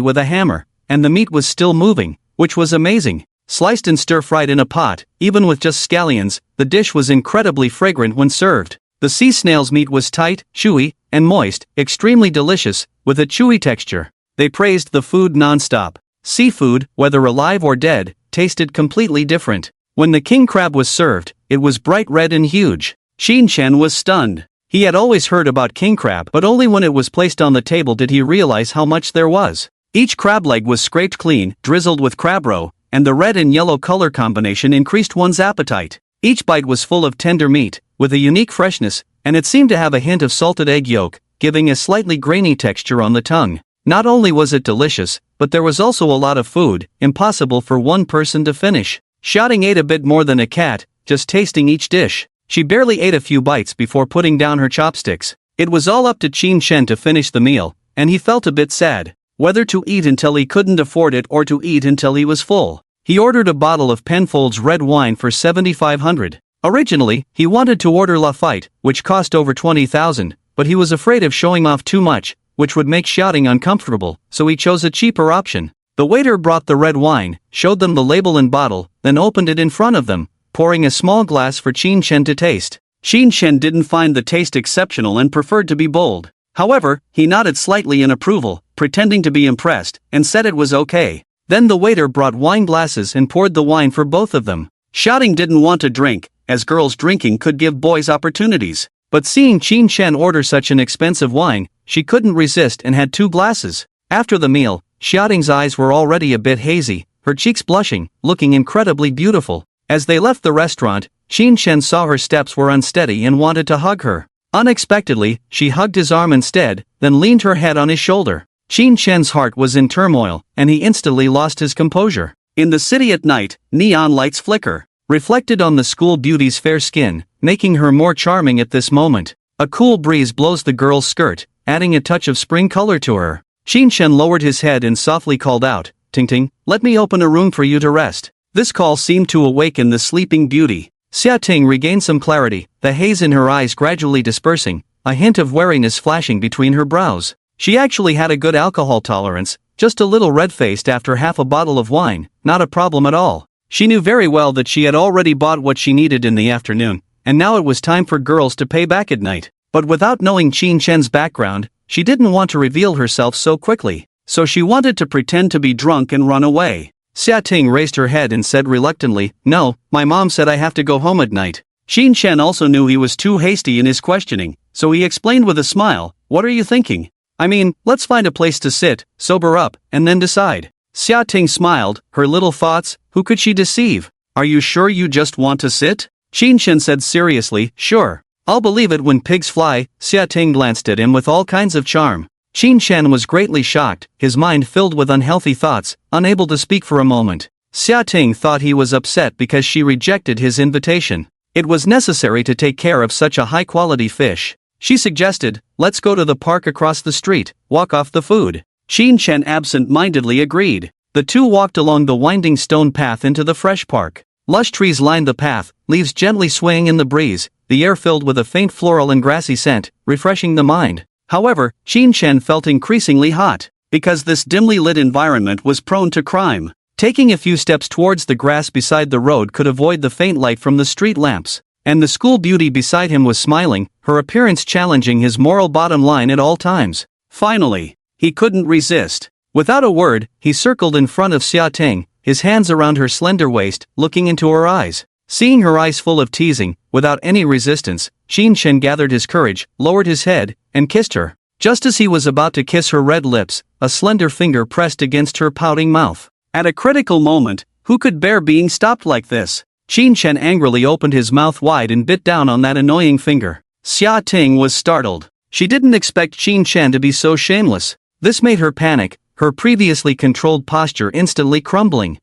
with a hammer, and the meat was still moving, which was amazing. Sliced and stir-fried in a pot, even with just scallions, the dish was incredibly fragrant when served. The sea snail's meat was tight, chewy, and moist, extremely delicious, with a chewy texture. They praised the food non-stop. Seafood, whether alive or dead, tasted completely different. When the king crab was served, it was bright red and huge. Qin Shen was stunned. He had always heard about king crab, but only when it was placed on the table did he realize how much there was. Each crab leg was scraped clean, drizzled with crab roe, and the red and yellow color combination increased one's appetite. Each bite was full of tender meat, with a unique freshness, and it seemed to have a hint of salted egg yolk, giving a slightly grainy texture on the tongue. Not only was it delicious, but there was also a lot of food, impossible for one person to finish. Xiaoting ate a bit more than a cat, just tasting each dish. She barely ate a few bites before putting down her chopsticks. It was all up to Qin Shen to finish the meal, and he felt a bit sad, whether to eat until he couldn't afford it or to eat until he was full. He ordered a bottle of Penfolds red wine for 7,500. Originally, he wanted to order Lafite, which cost over 20,000, but he was afraid of showing off too much, which would make Xiaoting uncomfortable, so he chose a cheaper option. The waiter brought the red wine, showed them the label and bottle, then opened it in front of them, pouring a small glass for Qin Shen to taste. Qin Shen didn't find the taste exceptional and preferred to be bold. However, he nodded slightly in approval, pretending to be impressed, and said it was okay. Then the waiter brought wine glasses and poured the wine for both of them. Xiaoting didn't want to drink, as girls drinking could give boys opportunities. But seeing Qin Shen order such an expensive wine, she couldn't resist and had 2 glasses. After the meal, Xiaoting's eyes were already a bit hazy, her cheeks blushing, looking incredibly beautiful. As they left the restaurant, Qin Shen saw her steps were unsteady and wanted to hug her. Unexpectedly, she hugged his arm instead, then leaned her head on his shoulder. Qin Shen's heart was in turmoil, and he instantly lost his composure. In the city at night, neon lights flicker, reflected on the school beauty's fair skin, making her more charming at this moment. A cool breeze blows the girl's skirt, adding a touch of spring color to her. Qin Shen lowered his head and softly called out, "Ting Ting, let me open a room for you to rest." This call seemed to awaken the sleeping beauty. Xia Ting regained some clarity, the haze in her eyes gradually dispersing, a hint of wariness flashing between her brows. She actually had a good alcohol tolerance, just a little red-faced after half a bottle of wine, not a problem at all. She knew very well that she had already bought what she needed in the afternoon, and now it was time for girls to pay back at night. But without knowing Qin Shen's background, she didn't want to reveal herself so quickly, so she wanted to pretend to be drunk and run away. Xia Ting raised her head and said reluctantly, "No, my mom said I have to go home at night." Qin Shen also knew he was too hasty in his questioning, so he explained with a smile, "What are you thinking? I mean, let's find a place to sit, sober up, and then decide." Xia Ting smiled, her little thoughts, who could she deceive? "Are you sure you just want to sit?" Qin Shen said seriously, sure. I'll believe it when pigs fly. Xia Ting glanced at him with all kinds of charm. Qin Shen was greatly shocked, his mind filled with unhealthy thoughts, unable to speak for a moment. Xia Ting thought he was upset because she rejected his invitation. It was necessary to take care of such a high-quality fish. She suggested, let's go to the park across the street, walk off the food. Qin Shen absent-mindedly agreed. The two walked along the winding stone path into the fresh park. Lush trees lined the path, leaves gently swaying in the breeze, the air filled with a faint floral and grassy scent, refreshing the mind. However, Qin Shen felt increasingly hot, because this dimly lit environment was prone to crime. Taking a few steps towards the grass beside the road could avoid the faint light from the street lamps. And the school beauty beside him was smiling, her appearance challenging his moral bottom line at all times. Finally, he couldn't resist. Without a word, he circled in front of Xia Ting, his hands around her slender waist, looking into her eyes. Seeing her eyes full of teasing, without any resistance, Qin Shen gathered his courage, lowered his head, and kissed her. Just as he was about to kiss her red lips, a slender finger pressed against her pouting mouth. At a critical moment, who could bear being stopped like this? Qin Shen angrily opened his mouth wide and bit down on that annoying finger. Xia Ting was startled. She didn't expect Qin Shen to be so shameless. This made her panic, her previously controlled posture instantly crumbling.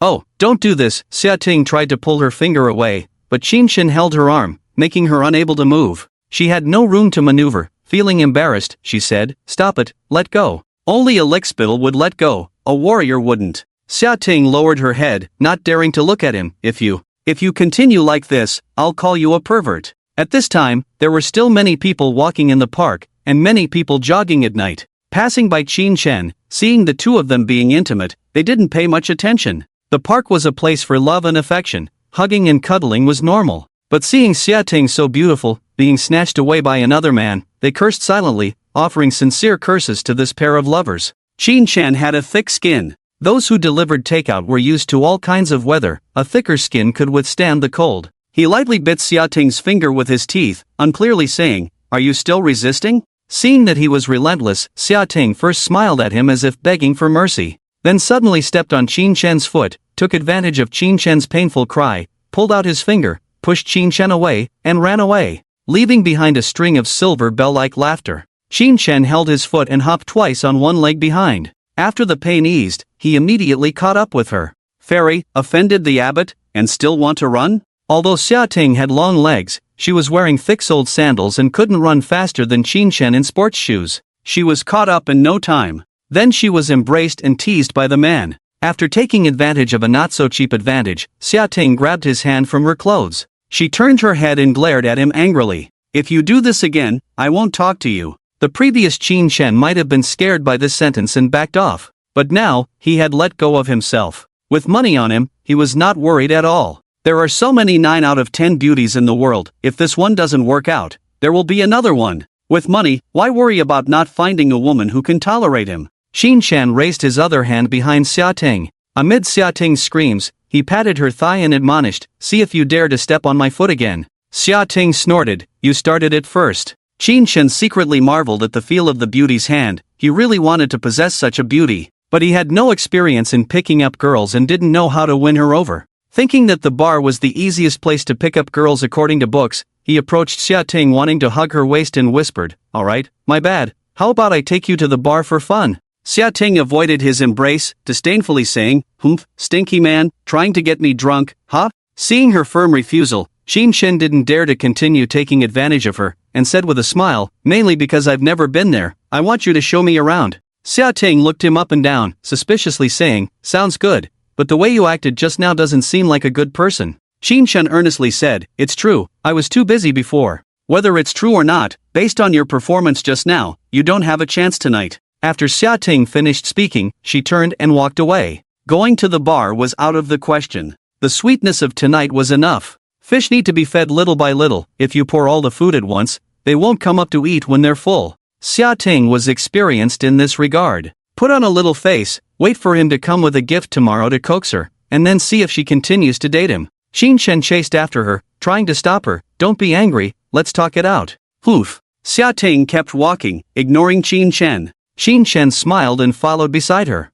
Oh, don't do this. Xia Ting tried to pull her finger away, but Qin Shen held her arm, making her unable to move. She had no room to maneuver. Feeling embarrassed, she said, stop it, let go. Only a lickspittle would let go, a warrior wouldn't. Xia Ting lowered her head, not daring to look at him. If you continue like this, I'll call you a pervert. At this time, there were still many people walking in the park, and many people jogging at night. Passing by Qin Shen, seeing the two of them being intimate, they didn't pay much attention. The park was a place for love and affection. Hugging and cuddling was normal. But seeing Xia Ting so beautiful, being snatched away by another man, they cursed silently, offering sincere curses to this pair of lovers. Qin Shen had a thick skin. Those who delivered takeout were used to all kinds of weather. A thicker skin could withstand the cold. He lightly bit Xia Ting's finger with his teeth, unclearly saying, "Are you still resisting?" Seeing that he was relentless, Xia Ting first smiled at him as if begging for mercy. Then suddenly stepped on Qin Shen's foot, took advantage of Qin Shen's painful cry, pulled out his finger, pushed Qin Shen away, and ran away, leaving behind a string of silver bell-like laughter. Qin Shen held his foot and hopped twice on one leg behind. After the pain eased, he immediately caught up with her. Fairy, offended the abbot, and still want to run? Although Xia Ting had long legs, she was wearing thick-soled sandals and couldn't run faster than Qin Shen in sports shoes. She was caught up in no time. Then she was embraced and teased by the man. After taking advantage of a not-so-cheap advantage, Xia Ting grabbed his hand from her clothes. She turned her head and glared at him angrily. If you do this again, I won't talk to you. The previous Qin Shen might have been scared by this sentence and backed off. But now, he had let go of himself. With money on him, he was not worried at all. There are so many 9 out of 10 beauties in the world. If this one doesn't work out, there will be another one. With money, why worry about not finding a woman who can tolerate him? Qin Shen raised his other hand behind Xia Ting. Amid Xia Ting's screams, he patted her thigh and admonished, "See if you dare to step on my foot again." Xia Ting snorted, "You started it first." Qin Shen secretly marveled at the feel of the beauty's hand. He really wanted to possess such a beauty. But he had no experience in picking up girls and didn't know how to win her over. Thinking that the bar was the easiest place to pick up girls according to books, he approached Xia Ting wanting to hug her waist and whispered, "Alright, my bad, how about I take you to the bar for fun?" Xia Ting avoided his embrace, disdainfully saying, "Humph, stinky man, trying to get me drunk, huh?" Seeing her firm refusal, Qin Shen didn't dare to continue taking advantage of her, and said with a smile, "Mainly because I've never been there, I want you to show me around." Xia Ting looked him up and down, suspiciously saying, "Sounds good, but the way you acted just now doesn't seem like a good person." Qin Shen earnestly said, "It's true, I was too busy before. Whether it's true or not, based on your performance just now, you don't have a chance tonight." After Xia Ting finished speaking, she turned and walked away. Going to the bar was out of the question. The sweetness of tonight was enough. Fish need to be fed little by little. If you pour all the food at once, they won't come up to eat when they're full. Xia Ting was experienced in this regard. Put on a little face, wait for him to come with a gift tomorrow to coax her, and then see if she continues to date him. Qin Shen chased after her, trying to stop her. "Don't be angry, let's talk it out." Poof. Xia Ting kept walking, ignoring Qin Shen. Qin Shen smiled and followed beside her.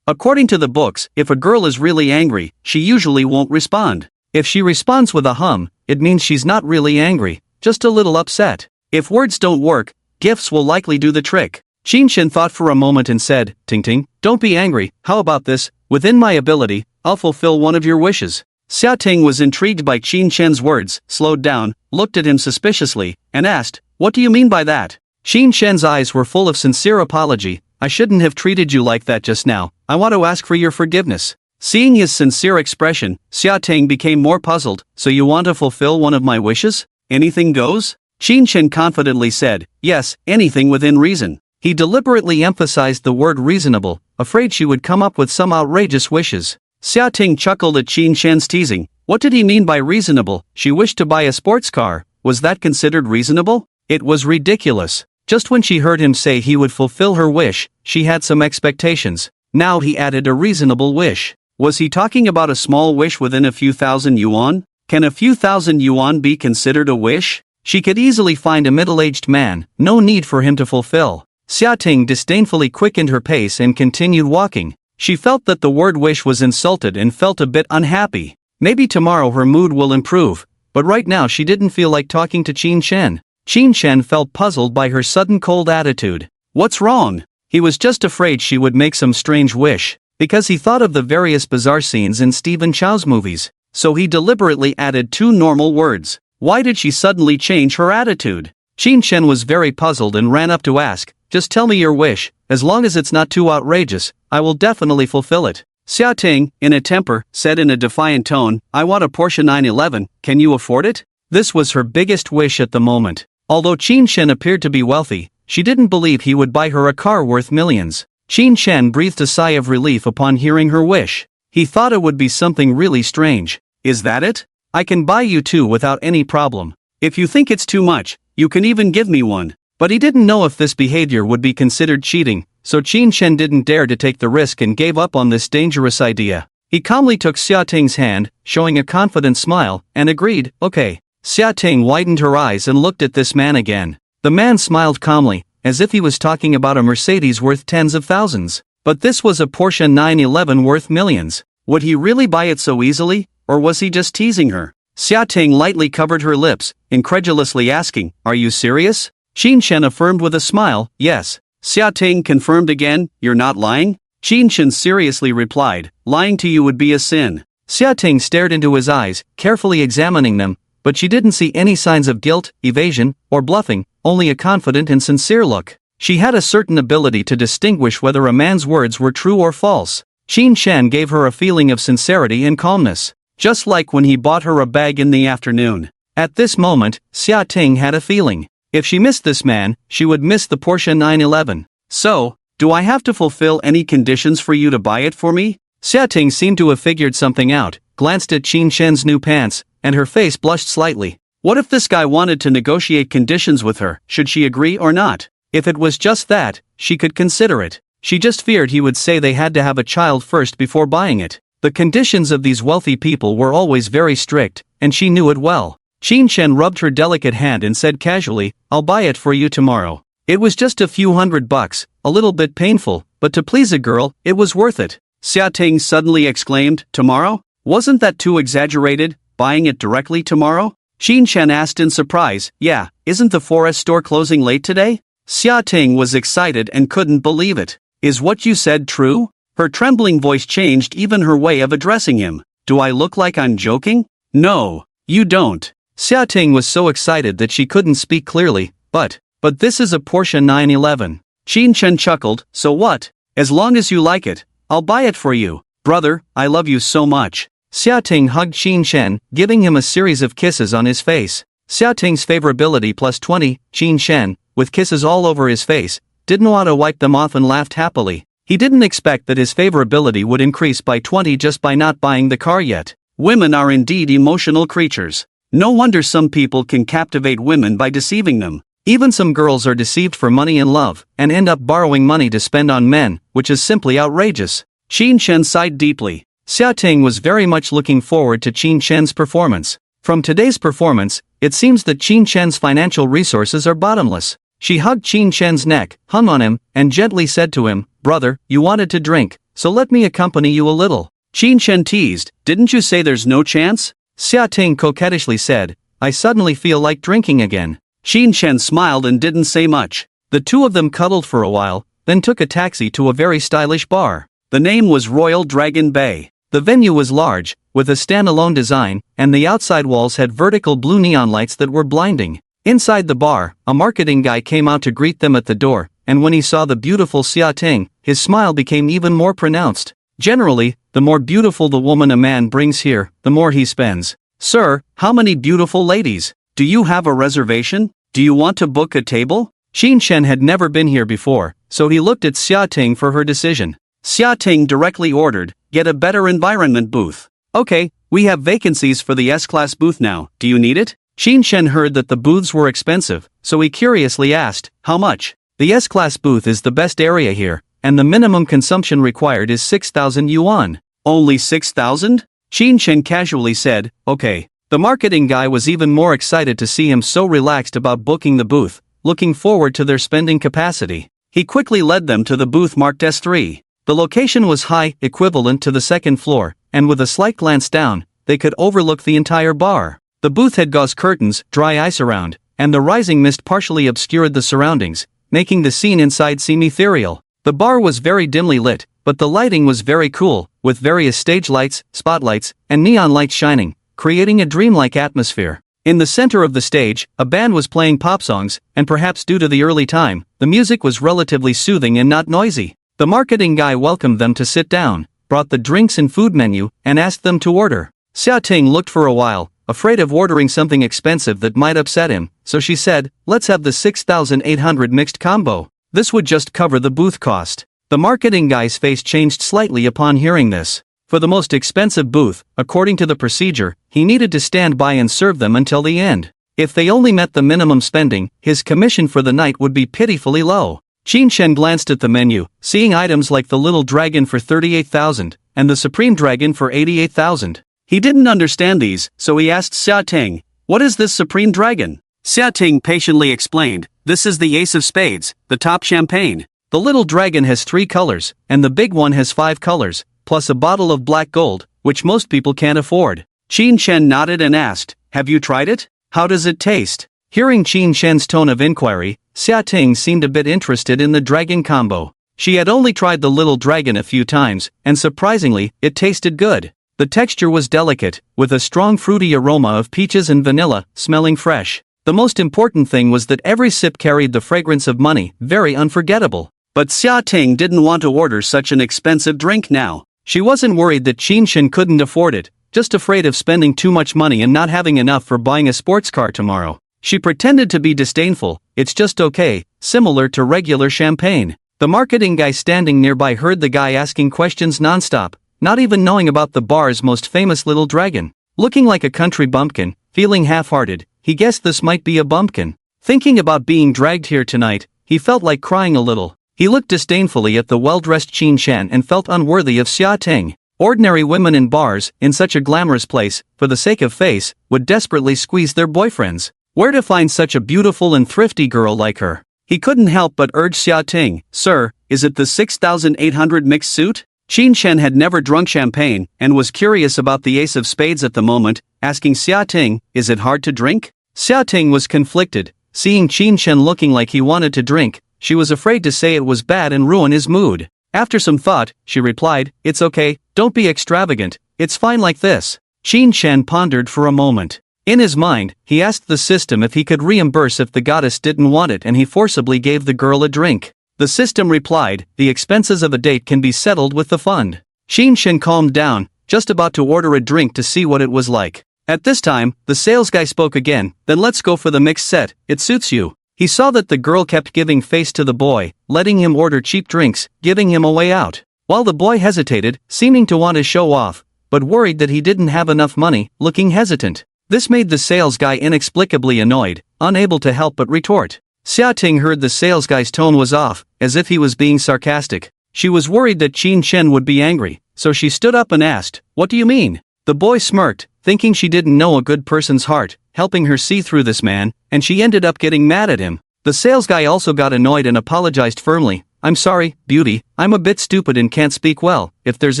According to the books, if a girl is really angry, she usually won't respond. If she responds with a hum, it means she's not really angry, just a little upset. If words don't work, gifts will likely do the trick. Qin Shen thought for a moment and said, Ting Ting, don't be angry, how about this? Within my ability, I'll fulfill one of your wishes. Xia Ting was intrigued by Qin Shen's words, slowed down, looked at him suspiciously, and asked, what do you mean by that? Qin Shen's eyes were full of sincere apology. I shouldn't have treated you like that just now, I want to ask for your forgiveness. Seeing his sincere expression, Xia Ting became more puzzled. So you want to fulfill one of my wishes? Anything goes? Qin Shen confidently said, yes, anything within reason. He deliberately emphasized the word reasonable, afraid she would come up with some outrageous wishes. Xia Ting chuckled at Qin Shen's teasing. What did he mean by reasonable? She wished to buy a sports car. Was that considered reasonable? It was ridiculous. Just when she heard him say he would fulfill her wish, she had some expectations. Now he added a reasonable wish. Was he talking about a small wish within a few thousand yuan? Can a few thousand yuan be considered a wish? She could easily find a middle-aged man, no need for him to fulfill. Xia Ting disdainfully quickened her pace and continued walking. She felt that the word wish was insulted and felt a bit unhappy. Maybe tomorrow her mood will improve, but right now she didn't feel like talking to Qin Shen. Qin Shen felt puzzled by her sudden cold attitude. What's wrong? He was just afraid she would make some strange wish, because he thought of the various bizarre scenes in Stephen Chow's movies, so he deliberately added two normal words. Why did she suddenly change her attitude? Qin Shen was very puzzled and ran up to ask, just tell me your wish, as long as it's not too outrageous, I will definitely fulfill it. Xia Ting, in a temper, said in a defiant tone, I want a Porsche 911, can you afford it? This was her biggest wish at the moment. Although Qin Shen appeared to be wealthy, she didn't believe he would buy her a car worth millions. Qin Shen breathed a sigh of relief upon hearing her wish. He thought it would be something really strange. Is that it? I can buy you two without any problem. If you think it's too much, you can even give me one. But he didn't know if this behavior would be considered cheating, so Qin Shen didn't dare to take the risk and gave up on this dangerous idea. He calmly took Xia Ting's hand, showing a confident smile, and agreed, okay. Xia Ting widened her eyes and looked at this man again. The man smiled calmly, as if he was talking about a Mercedes worth tens of thousands. But this was a Porsche 911 worth millions. Would he really buy it so easily, or was he just teasing her? Xia Ting lightly covered her lips, incredulously asking, are you serious? Qin Shen affirmed with a smile, yes. Xia Ting confirmed again, you're not lying? Qin Shen seriously replied, lying to you would be a sin. Xia Ting stared into his eyes, carefully examining them, but she didn't see any signs of guilt, evasion, or bluffing, only a confident and sincere look. She had a certain ability to distinguish whether a man's words were true or false. Qin Shen gave her a feeling of sincerity and calmness, just like when he bought her a bag in the afternoon. At this moment, Xia Ting had a feeling. If she missed this man, she would miss the Porsche 911. So, do I have to fulfill any conditions for you to buy it for me? Xia Ting seemed to have figured something out, glanced at Qin Shen's new pants, and her face blushed slightly. What if this guy wanted to negotiate conditions with her? Should she agree or not? If it was just that, she could consider it. She just feared he would say they had to have a child first before buying it. The conditions of these wealthy people were always very strict, and she knew it well. Qin Shen rubbed her delicate hand and said casually, I'll buy it for you tomorrow. It was just a few $100, a little bit painful, but to please a girl, it was worth it. Xia Ting suddenly exclaimed, tomorrow? Wasn't that too exaggerated, buying it directly tomorrow? Qin Shen asked in surprise, yeah, isn't the Forest store closing late today? Xia Ting was excited and couldn't believe it. Is what you said true? Her trembling voice changed even her way of addressing him. Do I look like I'm joking? No, you don't. Xia Ting was so excited that she couldn't speak clearly, but this is a Porsche 911. Qin Shen chuckled, so what? As long as you like it, I'll buy it for you. Brother, I love you so much. Xia Ting hugged Qin Shen, giving him a series of kisses on his face. Xia Ting's favorability plus 20, Qin Shen, with kisses all over his face, didn't want to wipe them off and laughed happily. He didn't expect that his favorability would increase by 20 just by not buying the car yet. Women are indeed emotional creatures. No wonder some people can captivate women by deceiving them. Even some girls are deceived for money and love, and end up borrowing money to spend on men, which is simply outrageous. Qin Shen sighed deeply. Xia Ting was very much looking forward to Qin Shen's performance. From today's performance, it seems that Qin Shen's financial resources are bottomless. She hugged Qin Shen's neck, hung on him, and gently said to him, brother, you wanted to drink, so let me accompany you a little. Qin Shen teased, didn't you say there's no chance? Xia Ting coquettishly said, I suddenly feel like drinking again. Qin Shen smiled and didn't say much. The two of them cuddled for a while, then took a taxi to a very stylish bar. The name was Royal Dragon Bay. The venue was large, with a standalone design, and the outside walls had vertical blue neon lights that were blinding. Inside the bar, a marketing guy came out to greet them at the door, and when he saw the beautiful Xia Ting, his smile became even more pronounced. Generally, the more beautiful the woman a man brings here, the more he spends. Sir, how many beautiful ladies? Do you have a reservation? Do you want to book a table? Qin Shen had never been here before, so he looked at Xia Ting for her decision. Xia Ting directly ordered, get a better environment booth. Okay, we have vacancies for the S-Class booth now, do you need it? Qin Shen heard that the booths were expensive, so he curiously asked, how much? The S-Class booth is the best area here, and the minimum consumption required is 6,000 yuan. Only 6,000? Qin Shen casually said, okay. The marketing guy was even more excited to see him so relaxed about booking the booth, looking forward to their spending capacity. He quickly led them to the booth marked S3. The location was high, equivalent to the second floor, and with a slight glance down, they could overlook the entire bar. The booth had gauze curtains, dry ice around, and the rising mist partially obscured the surroundings, making the scene inside seem ethereal. The bar was very dimly lit, but the lighting was very cool, with various stage lights, spotlights, and neon lights shining, creating a dreamlike atmosphere. In the center of the stage, a band was playing pop songs, and perhaps due to the early time, the music was relatively soothing and not noisy. The marketing guy welcomed them to sit down, brought the drinks and food menu, and asked them to order. Xia Ting looked for a while, afraid of ordering something expensive that might upset him, so she said, let's have the 6,800 mixed combo. This would just cover the booth cost. The marketing guy's face changed slightly upon hearing this. For the most expensive booth, according to the procedure, he needed to stand by and serve them until the end. If they only met the minimum spending, his commission for the night would be pitifully low. Qin Shen glanced at the menu, seeing items like the Little Dragon for 38,000, and the Supreme Dragon for 88,000. He didn't understand these, so he asked Xia Ting, what is this Supreme Dragon? Xia Ting patiently explained, this is the Ace of Spades, the top champagne. The Little Dragon has 3 colors, and the big one has 5 colors, plus a bottle of black gold, which most people can't afford. Qin Shen nodded and asked, have you tried it? How does it taste? Hearing Qin Shen's tone of inquiry, Xia Ting seemed a bit interested in the dragon combo. She had only tried the Little Dragon a few times, and surprisingly, it tasted good. The texture was delicate, with a strong fruity aroma of peaches and vanilla, smelling fresh. The most important thing was that every sip carried the fragrance of money, very unforgettable. But Xia Ting didn't want to order such an expensive drink now. She wasn't worried that Qin Shen couldn't afford it, just afraid of spending too much money and not having enough for buying a sports car tomorrow. She pretended to be disdainful, it's just okay, similar to regular champagne. The marketing guy standing nearby heard the guy asking questions nonstop, not even knowing about the bar's most famous Little Dragon. Looking like a country bumpkin, feeling half-hearted, he guessed this might be a bumpkin. Thinking about being dragged here tonight, he felt like crying a little. He looked disdainfully at the well-dressed Qin Shen and felt unworthy of Xia Ting. Ordinary women in bars, in such a glamorous place, for the sake of face, would desperately squeeze their boyfriends. Where to find such a beautiful and thrifty girl like her? He couldn't help but urge Xia Ting, sir, is it the 6,800 mixed suit? Qin Shen had never drunk champagne, and was curious about the Ace of Spades at the moment, asking Xia Ting, is it hard to drink? Xia Ting was conflicted, seeing Qin Shen looking like he wanted to drink. She was afraid to say it was bad and ruin his mood. After some thought, she replied, it's okay, don't be extravagant, it's fine like this. Qin Shen pondered for a moment. In his mind, he asked the system if he could reimburse if the goddess didn't want it, and he forcibly gave the girl a drink. The system replied, the expenses of a date can be settled with the fund. Qin Shen calmed down, just about to order a drink to see what it was like. At this time, the sales guy spoke again, then let's go for the mixed set, it suits you. He saw that the girl kept giving face to the boy, letting him order cheap drinks, giving him a way out. While the boy hesitated, seeming to want to show off, but worried that he didn't have enough money, looking hesitant. This made the sales guy inexplicably annoyed, unable to help but retort. Xia Ting heard the sales guy's tone was off, as if he was being sarcastic. She was worried that Qin Shen would be angry, so she stood up and asked, what do you mean? The boy smirked, thinking she didn't know a good person's heart, helping her see through this man, and she ended up getting mad at him. The sales guy also got annoyed and apologized firmly. I'm sorry, beauty, I'm a bit stupid and can't speak well, if there's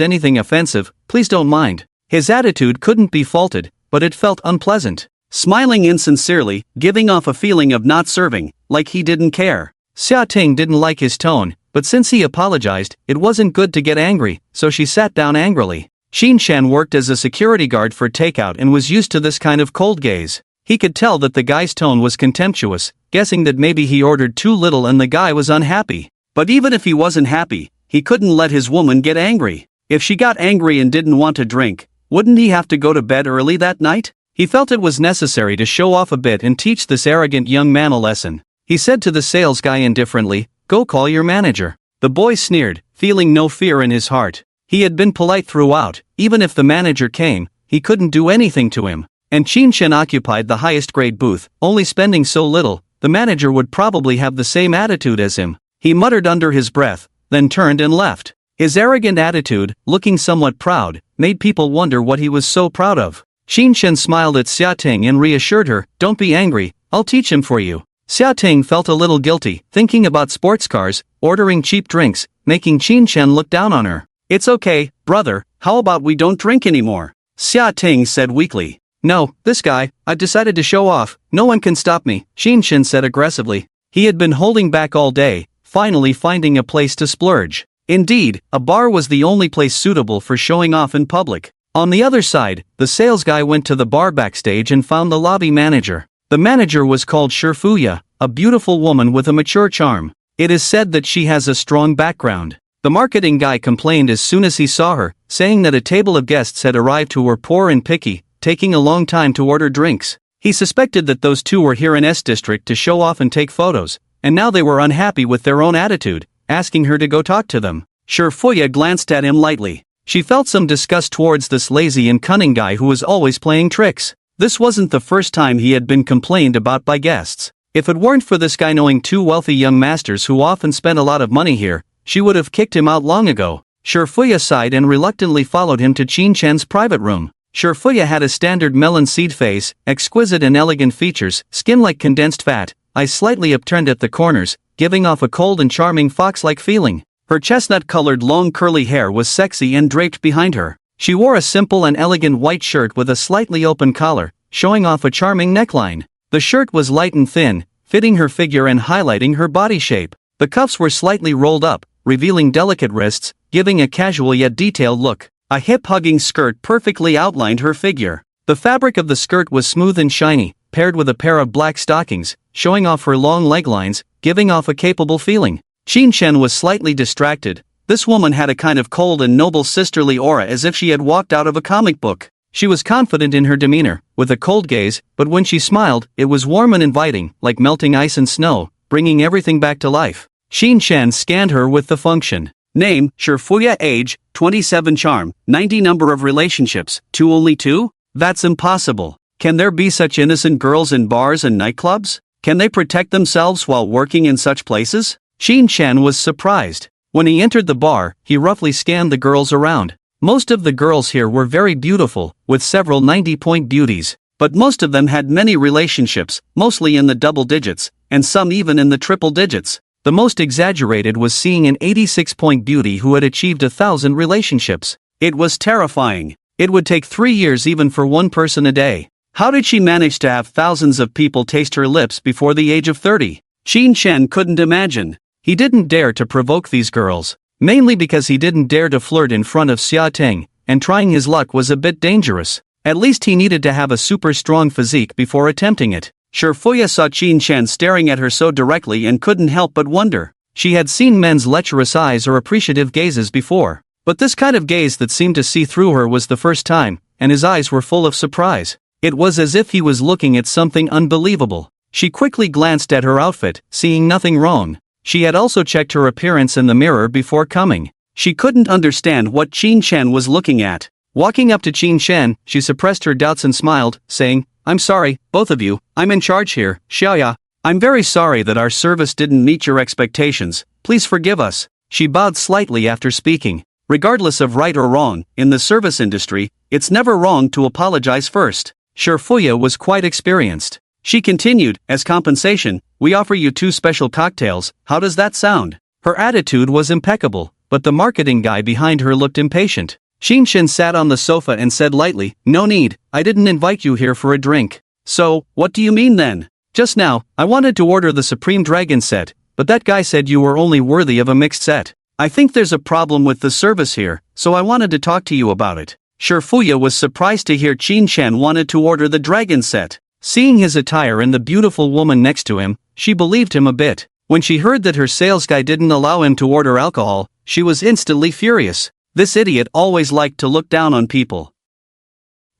anything offensive, please don't mind. His attitude couldn't be faulted, but it felt unpleasant. Smiling insincerely, giving off a feeling of not serving, like he didn't care. Xia Ting didn't like his tone, but since he apologized, it wasn't good to get angry, so she sat down angrily. Xin Shan worked as a security guard for takeout and was used to this kind of cold gaze. He could tell that the guy's tone was contemptuous, guessing that maybe he ordered too little and the guy was unhappy. But even if he wasn't happy, he couldn't let his woman get angry. If she got angry and didn't want to drink, wouldn't he have to go to bed early that night? He felt it was necessary to show off a bit and teach this arrogant young man a lesson. He said to the sales guy indifferently, "Go call your manager." The boy sneered, feeling no fear in his heart. He had been polite throughout. Even if the manager came, he couldn't do anything to him. And Qin Shen occupied the highest grade booth, only spending so little, the manager would probably have the same attitude as him. He muttered under his breath, then turned and left. His arrogant attitude, looking somewhat proud, made people wonder what he was so proud of. Qin Shen smiled at Xia Ting and reassured her, "Don't be angry, I'll teach him for you." Xia Ting felt a little guilty, thinking about sports cars, ordering cheap drinks, making Qin Shen look down on her. "It's okay, brother, how about we don't drink anymore?" Xia Ting said weakly. "No, this guy, I've decided to show off, no one can stop me," Qin Shen said aggressively. He had been holding back all day, finally finding a place to splurge. Indeed, a bar was the only place suitable for showing off in public. On the other side, the sales guy went to the bar backstage and found the lobby manager. The manager was called Shifuya, a beautiful woman with a mature charm. It is said that she has a strong background. The marketing guy complained as soon as he saw her, saying that a table of guests had arrived who were poor and picky, taking a long time to order drinks. He suspected that those two were here in S District to show off and take photos, and now they were unhappy with their own attitude, asking her to go talk to them. Shifuya glanced at him lightly. She felt some disgust towards this lazy and cunning guy who was always playing tricks. This wasn't the first time he had been complained about by guests. If it weren't for this guy knowing two wealthy young masters who often spent a lot of money here, she would have kicked him out long ago. Shifuya sighed and reluctantly followed him to Qin Shen's private room. Shifuya had a standard melon seed face, exquisite and elegant features, skin like condensed fat, eyes slightly upturned at the corners, giving off a cold and charming fox-like feeling. Her chestnut-colored long curly hair was sexy and draped behind her. She wore a simple and elegant white shirt with a slightly open collar, showing off a charming neckline. The shirt was light and thin, fitting her figure and highlighting her body shape. The cuffs were slightly rolled up, revealing delicate wrists, giving a casual yet detailed look. A hip-hugging skirt perfectly outlined her figure. The fabric of the skirt was smooth and shiny, paired with a pair of black stockings, showing off her long leg lines, giving off a capable feeling. Qin Shen was slightly distracted. This woman had a kind of cold and noble sisterly aura as if she had walked out of a comic book. She was confident in her demeanor, with a cold gaze, but when she smiled, it was warm and inviting, like melting ice and snow, bringing everything back to life. Qin Shen scanned her with the function. Name, Shifuya. Age, 27. Charm, 90. Number of relationships, 2. Only 2? That's impossible. Can there be such innocent girls in bars and nightclubs? Can they protect themselves while working in such places? Qin Shen was surprised. When he entered the bar, he roughly scanned the girls around. Most of the girls here were very beautiful, with several 90-point beauties, but most of them had many relationships, mostly in the double digits, and some even in the triple digits. The most exaggerated was seeing an 86-point beauty who had achieved 1,000 relationships. It was terrifying. It would take 3 years even for one person a day. How did she manage to have thousands of people taste her lips before the age of 30? Qin Shen couldn't imagine. He didn't dare to provoke these girls, mainly because he didn't dare to flirt in front of Xia Ting, and trying his luck was a bit dangerous. At least he needed to have a super strong physique before attempting it. Shifuya saw Qin Shen staring at her so directly and couldn't help but wonder. She had seen men's lecherous eyes or appreciative gazes before, but this kind of gaze that seemed to see through her was the first time, and his eyes were full of surprise. It was as if he was looking at something unbelievable. She quickly glanced at her outfit, seeing nothing wrong. She had also checked her appearance in the mirror before coming. She couldn't understand what Qin Shen was looking at. Walking up to Qin Shen, she suppressed her doubts and smiled, saying, "I'm sorry, both of you, I'm in charge here, Xiaoya. I'm very sorry that our service didn't meet your expectations, please forgive us." She bowed slightly after speaking. Regardless of right or wrong, in the service industry, it's never wrong to apologize first. Shifuya was quite experienced. She continued, "As compensation, we offer you 2 special cocktails, how does that sound?" Her attitude was impeccable, but the marketing guy behind her looked impatient. Shin sat on the sofa and said lightly, "No need, I didn't invite you here for a drink." "So, what do you mean then?" "Just now, I wanted to order the Supreme Dragon set, but that guy said you were only worthy of a mixed set. I think there's a problem with the service here, so I wanted to talk to you about it." Shifuya was surprised to hear Qin wanted to order the dragon set. Seeing his attire and the beautiful woman next to him, she believed him a bit. When she heard that her sales guy didn't allow him to order alcohol, she was instantly furious. This idiot always liked to look down on people.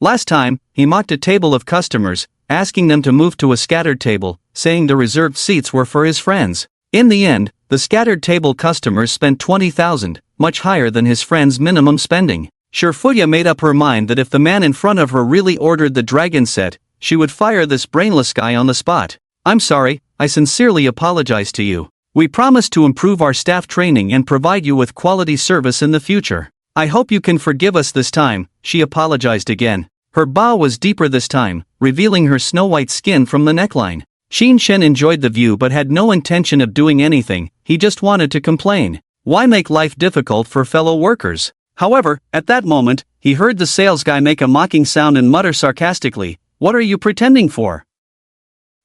Last time, he mocked a table of customers, asking them to move to a scattered table, saying the reserved seats were for his friends. In the end, the scattered table customers spent 20,000, much higher than his friend's minimum spending. Shifuya made up her mind that if the man in front of her really ordered the dragon set, she would fire this brainless guy on the spot. "I'm sorry, I sincerely apologize to you. We promise to improve our staff training and provide you with quality service in the future. I hope you can forgive us this time," she apologized again. Her bow was deeper this time, revealing her snow-white skin from the neckline. Shin enjoyed the view but had no intention of doing anything, he just wanted to complain. Why make life difficult for fellow workers? However, at that moment, he heard the sales guy make a mocking sound and mutter sarcastically, "What are you pretending for?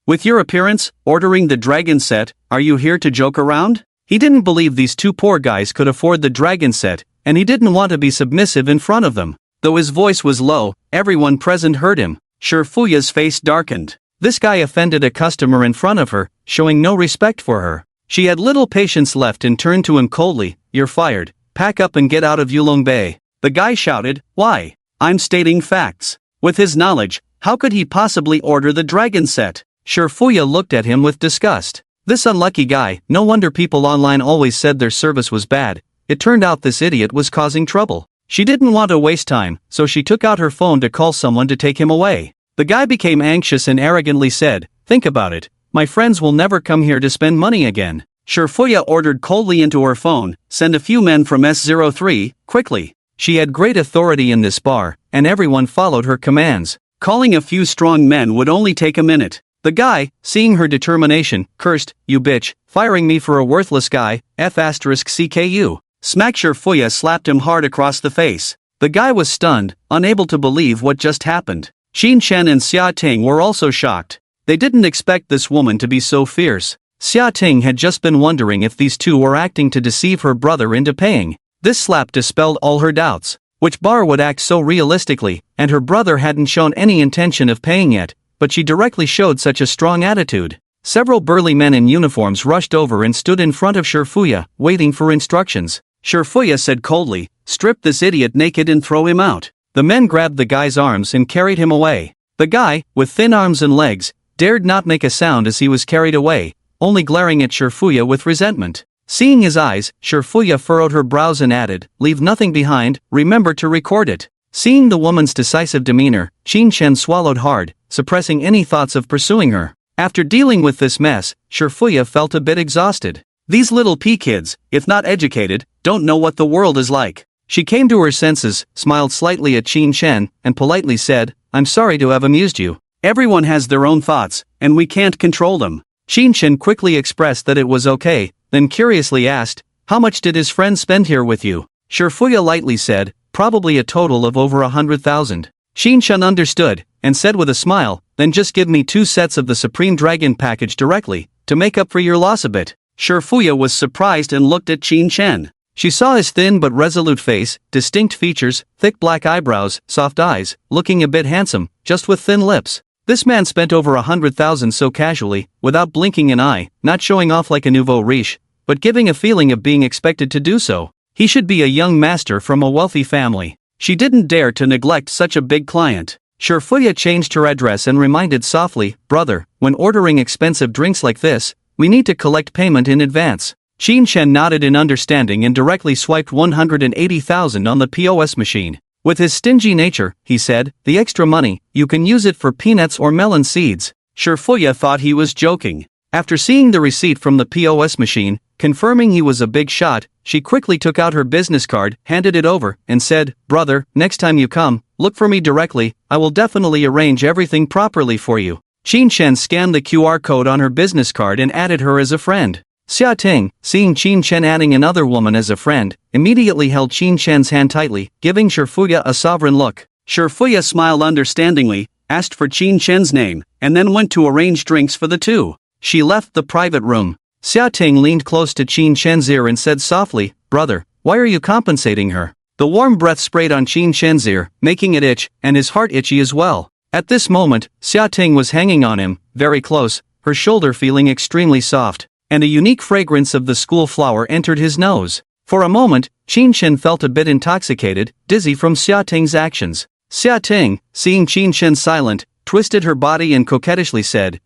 With your appearance, ordering the dragon set, are you here to joke around?" He didn't believe these two poor guys could afford the dragon set, and he didn't want to be submissive in front of them. Though his voice was low, everyone present heard him. Shifuya's face darkened. This guy offended a customer in front of her, showing no respect for her. She had little patience left and turned to him coldly, "You're fired. Pack up and get out of Yulong Bay." The guy shouted, "Why? I'm stating facts." With his knowledge, how could he possibly order the dragon set? Shifuya looked at him with disgust. This unlucky guy, no wonder people online always said their service was bad. It turned out this idiot was causing trouble. She didn't want to waste time, so she took out her phone to call someone to take him away. The guy became anxious and arrogantly said, "Think about it. My friends will never come here to spend money again." Shifuya ordered coldly into her phone, "Send a few men from S03, quickly." She had great authority in this bar, and everyone followed her commands. Calling a few strong men would only take a minute. The guy, seeing her determination, cursed, "You bitch, firing me for a worthless guy, F***CKU. Smack. Shifuya slapped him hard across the face. The guy was stunned, unable to believe what just happened. Shin and Xia Ting were also shocked. They didn't expect this woman to be so fierce. Xia Ting had just been wondering if these two were acting to deceive her brother into paying. This slap dispelled all her doubts. Which bar would act so realistically, and her brother hadn't shown any intention of paying yet, but she directly showed such a strong attitude. Several burly men in uniforms rushed over and stood in front of Shifuya, waiting for instructions. Shifuya said coldly, "Strip this idiot naked and throw him out." The men grabbed the guy's arms and carried him away. The guy, with thin arms and legs, dared not make a sound as he was carried away, only glaring at Shifuya with resentment. Seeing his eyes, Shifuya furrowed her brows and added, "Leave nothing behind, remember to record it." Seeing the woman's decisive demeanor, Shin swallowed hard, suppressing any thoughts of pursuing her. After dealing with this mess, Shifuya felt a bit exhausted. These little kids, if not educated, don't know what the world is like. She came to her senses, smiled slightly at Shin, and politely said, "I'm sorry to have amused you. Everyone has their own thoughts, and we can't control them." Shin quickly expressed that it was okay, then curiously asked, "How much did his friend spend here with you?" Shifuya lightly said, "Probably a total of over 100,000. Shin understood, and said with a smile, "Then just give me 2 sets of the Supreme Dragon package directly, to make up for your loss a bit." Shifuya was surprised and looked at Shin. She saw his thin but resolute face, distinct features, thick black eyebrows, soft eyes, looking a bit handsome, just with thin lips. This man spent over 100,000 so casually, without blinking an eye, not showing off like a nouveau riche, but giving a feeling of being expected to do so. He should be a young master from a wealthy family. She didn't dare to neglect such a big client. Shifuya changed her address and reminded softly, "Brother, when ordering expensive drinks like this, we need to collect payment in advance." Shin nodded in understanding and directly swiped 180,000 on the POS machine. With his stingy nature, he said, "The extra money, you can use it for peanuts or melon seeds." Shifuya thought he was joking. After seeing the receipt from the POS machine, confirming he was a big shot, she quickly took out her business card, handed it over, and said, "Brother, next time you come, look for me directly, I will definitely arrange everything properly for you." Shin scanned the QR code on her business card and added her as a friend. Xia Ting, seeing Qin Chen adding another woman as a friend, immediately held Qin Chen's hand tightly, giving Shifuya a sovereign look. Shifuya smiled understandingly, asked for Qin Chen's name, and then went to arrange drinks for the two. She left the private room. Xia Ting leaned close to Qin Chen's ear and said softly, "Brother, why are you compensating her?" The warm breath sprayed on Qin Chen's ear, making it itch, and his heart itchy as well. At this moment, Xia Ting was hanging on him, very close, her shoulder feeling extremely soft, and a unique fragrance of the school flower entered his nose. For a moment, Qin Chen felt a bit intoxicated, dizzy from Xia Ting's actions. Xia Ting, seeing Qin Chen silent, twisted her body and coquettishly said,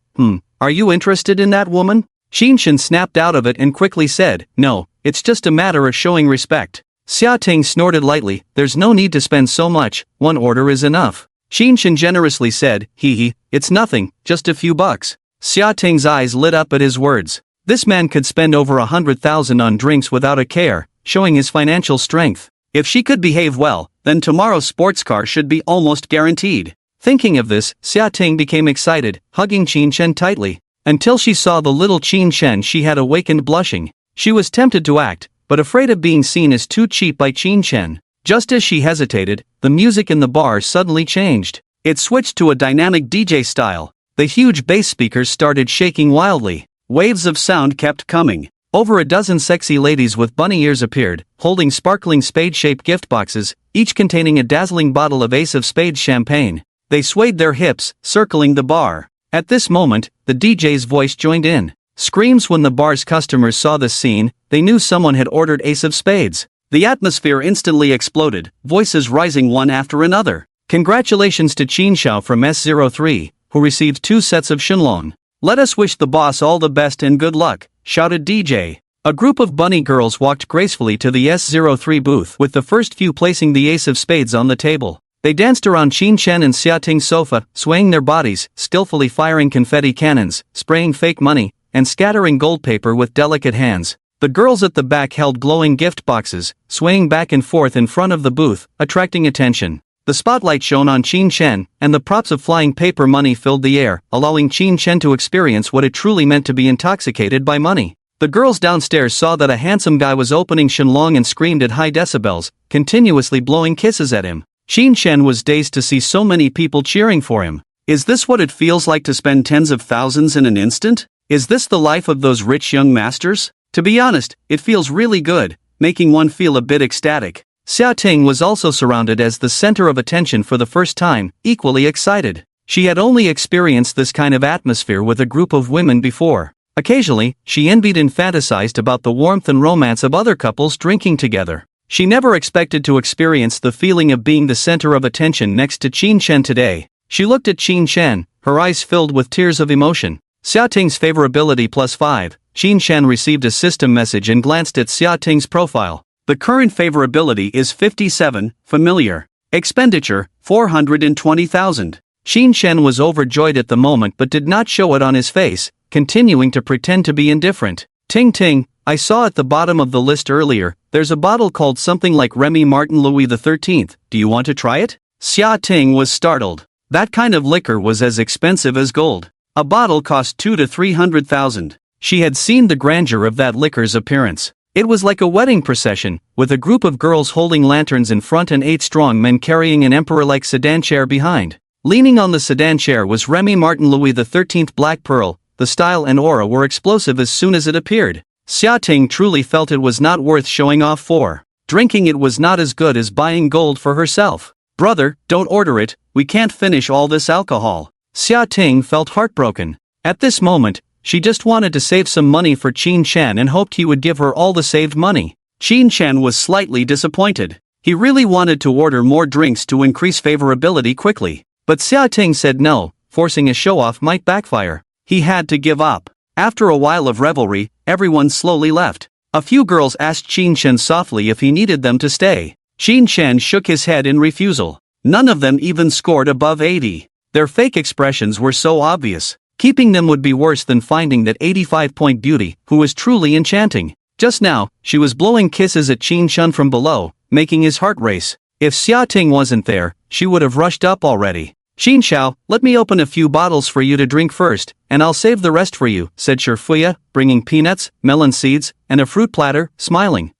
"Are you interested in that woman?" Qin Chen snapped out of it and quickly said, "No, it's just a matter of showing respect." Xia Ting snorted lightly, "There's no need to spend so much, one order is enough." Qin Chen generously said, "Hee, it's nothing, just a few bucks." Xia Ting's eyes lit up at his words. This man could spend over 100,000 on drinks without a care, showing his financial strength. If she could behave well, then tomorrow's sports car should be almost guaranteed. Thinking of this, Xia Ting became excited, hugging Qin Chen tightly. Until she saw the little Qin Chen, she had awakened blushing. She was tempted to act, but afraid of being seen as too cheap by Qin Chen. Just as she hesitated, the music in the bar suddenly changed. It switched to a dynamic DJ style. The huge bass speakers started shaking wildly. Waves of sound kept coming. Over a dozen sexy ladies with bunny ears appeared, holding sparkling spade-shaped gift boxes, each containing a dazzling bottle of Ace of Spades champagne. They swayed their hips, circling the bar. At this moment, the DJ's voice joined in. Screams when the bar's customers saw this scene, they knew someone had ordered Ace of Spades. The atmosphere instantly exploded, voices rising one after another. Congratulations to Qin Xiao from S03, who received 2 sets of Shenlong. Let us wish the boss all the best and good luck, shouted DJ. A group of bunny girls walked gracefully to the S03 booth, with the first few placing the Ace of Spades on the table. They danced around Qin Chen and Xia Ting's sofa, swaying their bodies, skillfully firing confetti cannons, spraying fake money, and scattering gold paper with delicate hands. The girls at the back held glowing gift boxes, swaying back and forth in front of the booth, attracting attention. The spotlight shone on Qin Chen, and the props of flying paper money filled the air, allowing Qin Chen to experience what it truly meant to be intoxicated by money. The girls downstairs saw that a handsome guy was opening Shenlong and screamed at high decibels, continuously blowing kisses at him. Qin Chen was dazed to see so many people cheering for him. Is this what it feels like to spend tens of thousands in an instant? Is this the life of those rich young masters? To be honest, it feels really good, making one feel a bit ecstatic. Xia Ting was also surrounded as the center of attention for the first time, equally excited. She had only experienced this kind of atmosphere with a group of women before. Occasionally, she envied and fantasized about the warmth and romance of other couples drinking together. She never expected to experience the feeling of being the center of attention next to Qin Chen today. She looked at Qin Chen, her eyes filled with tears of emotion. Xia Ting's favorability +5. Qin Chen received a system message and glanced at Xia Ting's profile. The current favorability is 57, familiar. Expenditure, 420,000. Qin Chen was overjoyed at the moment but did not show it on his face, continuing to pretend to be indifferent. Ting Ting, I saw at the bottom of the list earlier, there's a bottle called something like Remy Martin Louis XIII, do you want to try it? Xia Ting was startled. That kind of liquor was as expensive as gold. A bottle cost 200 to 300,000. She had seen the grandeur of that liquor's appearance. It was like a wedding procession, with a group of girls holding lanterns in front and 8 strong men carrying an emperor-like sedan chair behind. Leaning on the sedan chair was Remy Martin Louis XIII Black Pearl. The style and aura were explosive as soon as it appeared. Xia Ting truly felt it was not worth showing off for. Drinking it was not as good as buying gold for herself. Brother, don't order it, we can't finish all this alcohol. Xia Ting felt heartbroken. At this moment, she just wanted to save some money for Qin Chen and hoped he would give her all the saved money. Qin Chen was slightly disappointed. He really wanted to order more drinks to increase favorability quickly. But Xia Ting said no, forcing a show-off might backfire. He had to give up. After a while of revelry, everyone slowly left. A few girls asked Qin Chen softly if he needed them to stay. Qin Chen shook his head in refusal. None of them even scored above 80. Their fake expressions were so obvious. Keeping them would be worse than finding that 85-point beauty, who was truly enchanting. Just now, she was blowing kisses at Qin Chen from below, making his heart race. If Xia Ting wasn't there, she would have rushed up already. Xin Xiao, let me open a few bottles for you to drink first, and I'll save the rest for you, said Shifuya, bringing peanuts, melon seeds, and a fruit platter, smiling.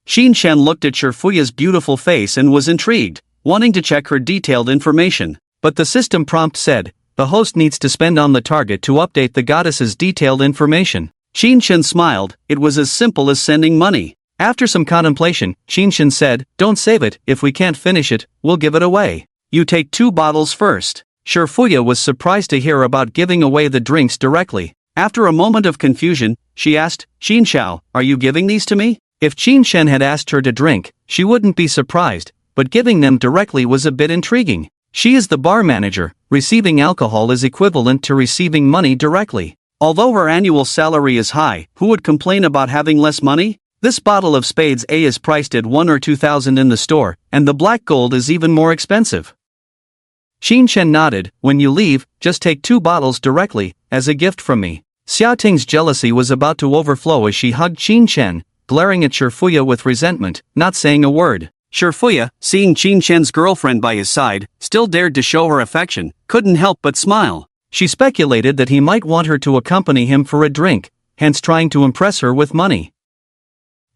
Xin Shen looked at Shifuya's beautiful face and was intrigued, wanting to check her detailed information. But the system prompt said, the host needs to spend on the target to update the goddess's detailed information. Xin Shen smiled, it was as simple as sending money. After some contemplation, Xin Shen said, don't save it, if we can't finish it, we'll give it away. You take 2 bottles first. Shifuya was surprised to hear about giving away the drinks directly. After a moment of confusion, she asked, Xin Xiao, are you giving these to me? If Xin Shen had asked her to drink, she wouldn't be surprised, but giving them directly was a bit intriguing. She is the bar manager, receiving alcohol is equivalent to receiving money directly. Although her annual salary is high, who would complain about having less money? This bottle of Spades A is priced at 1 or 2,000 in the store, and the black gold is even more expensive. Xin Shen nodded, when you leave, just take 2 bottles directly, as a gift from me. Xiaoting's jealousy was about to overflow as she hugged Xin Shen, glaring at Shifuya with resentment, not saying a word. Shifuya, seeing Xin Shen's girlfriend by his side, still dared to show her affection, couldn't help but smile. She speculated that he might want her to accompany him for a drink, hence trying to impress her with money.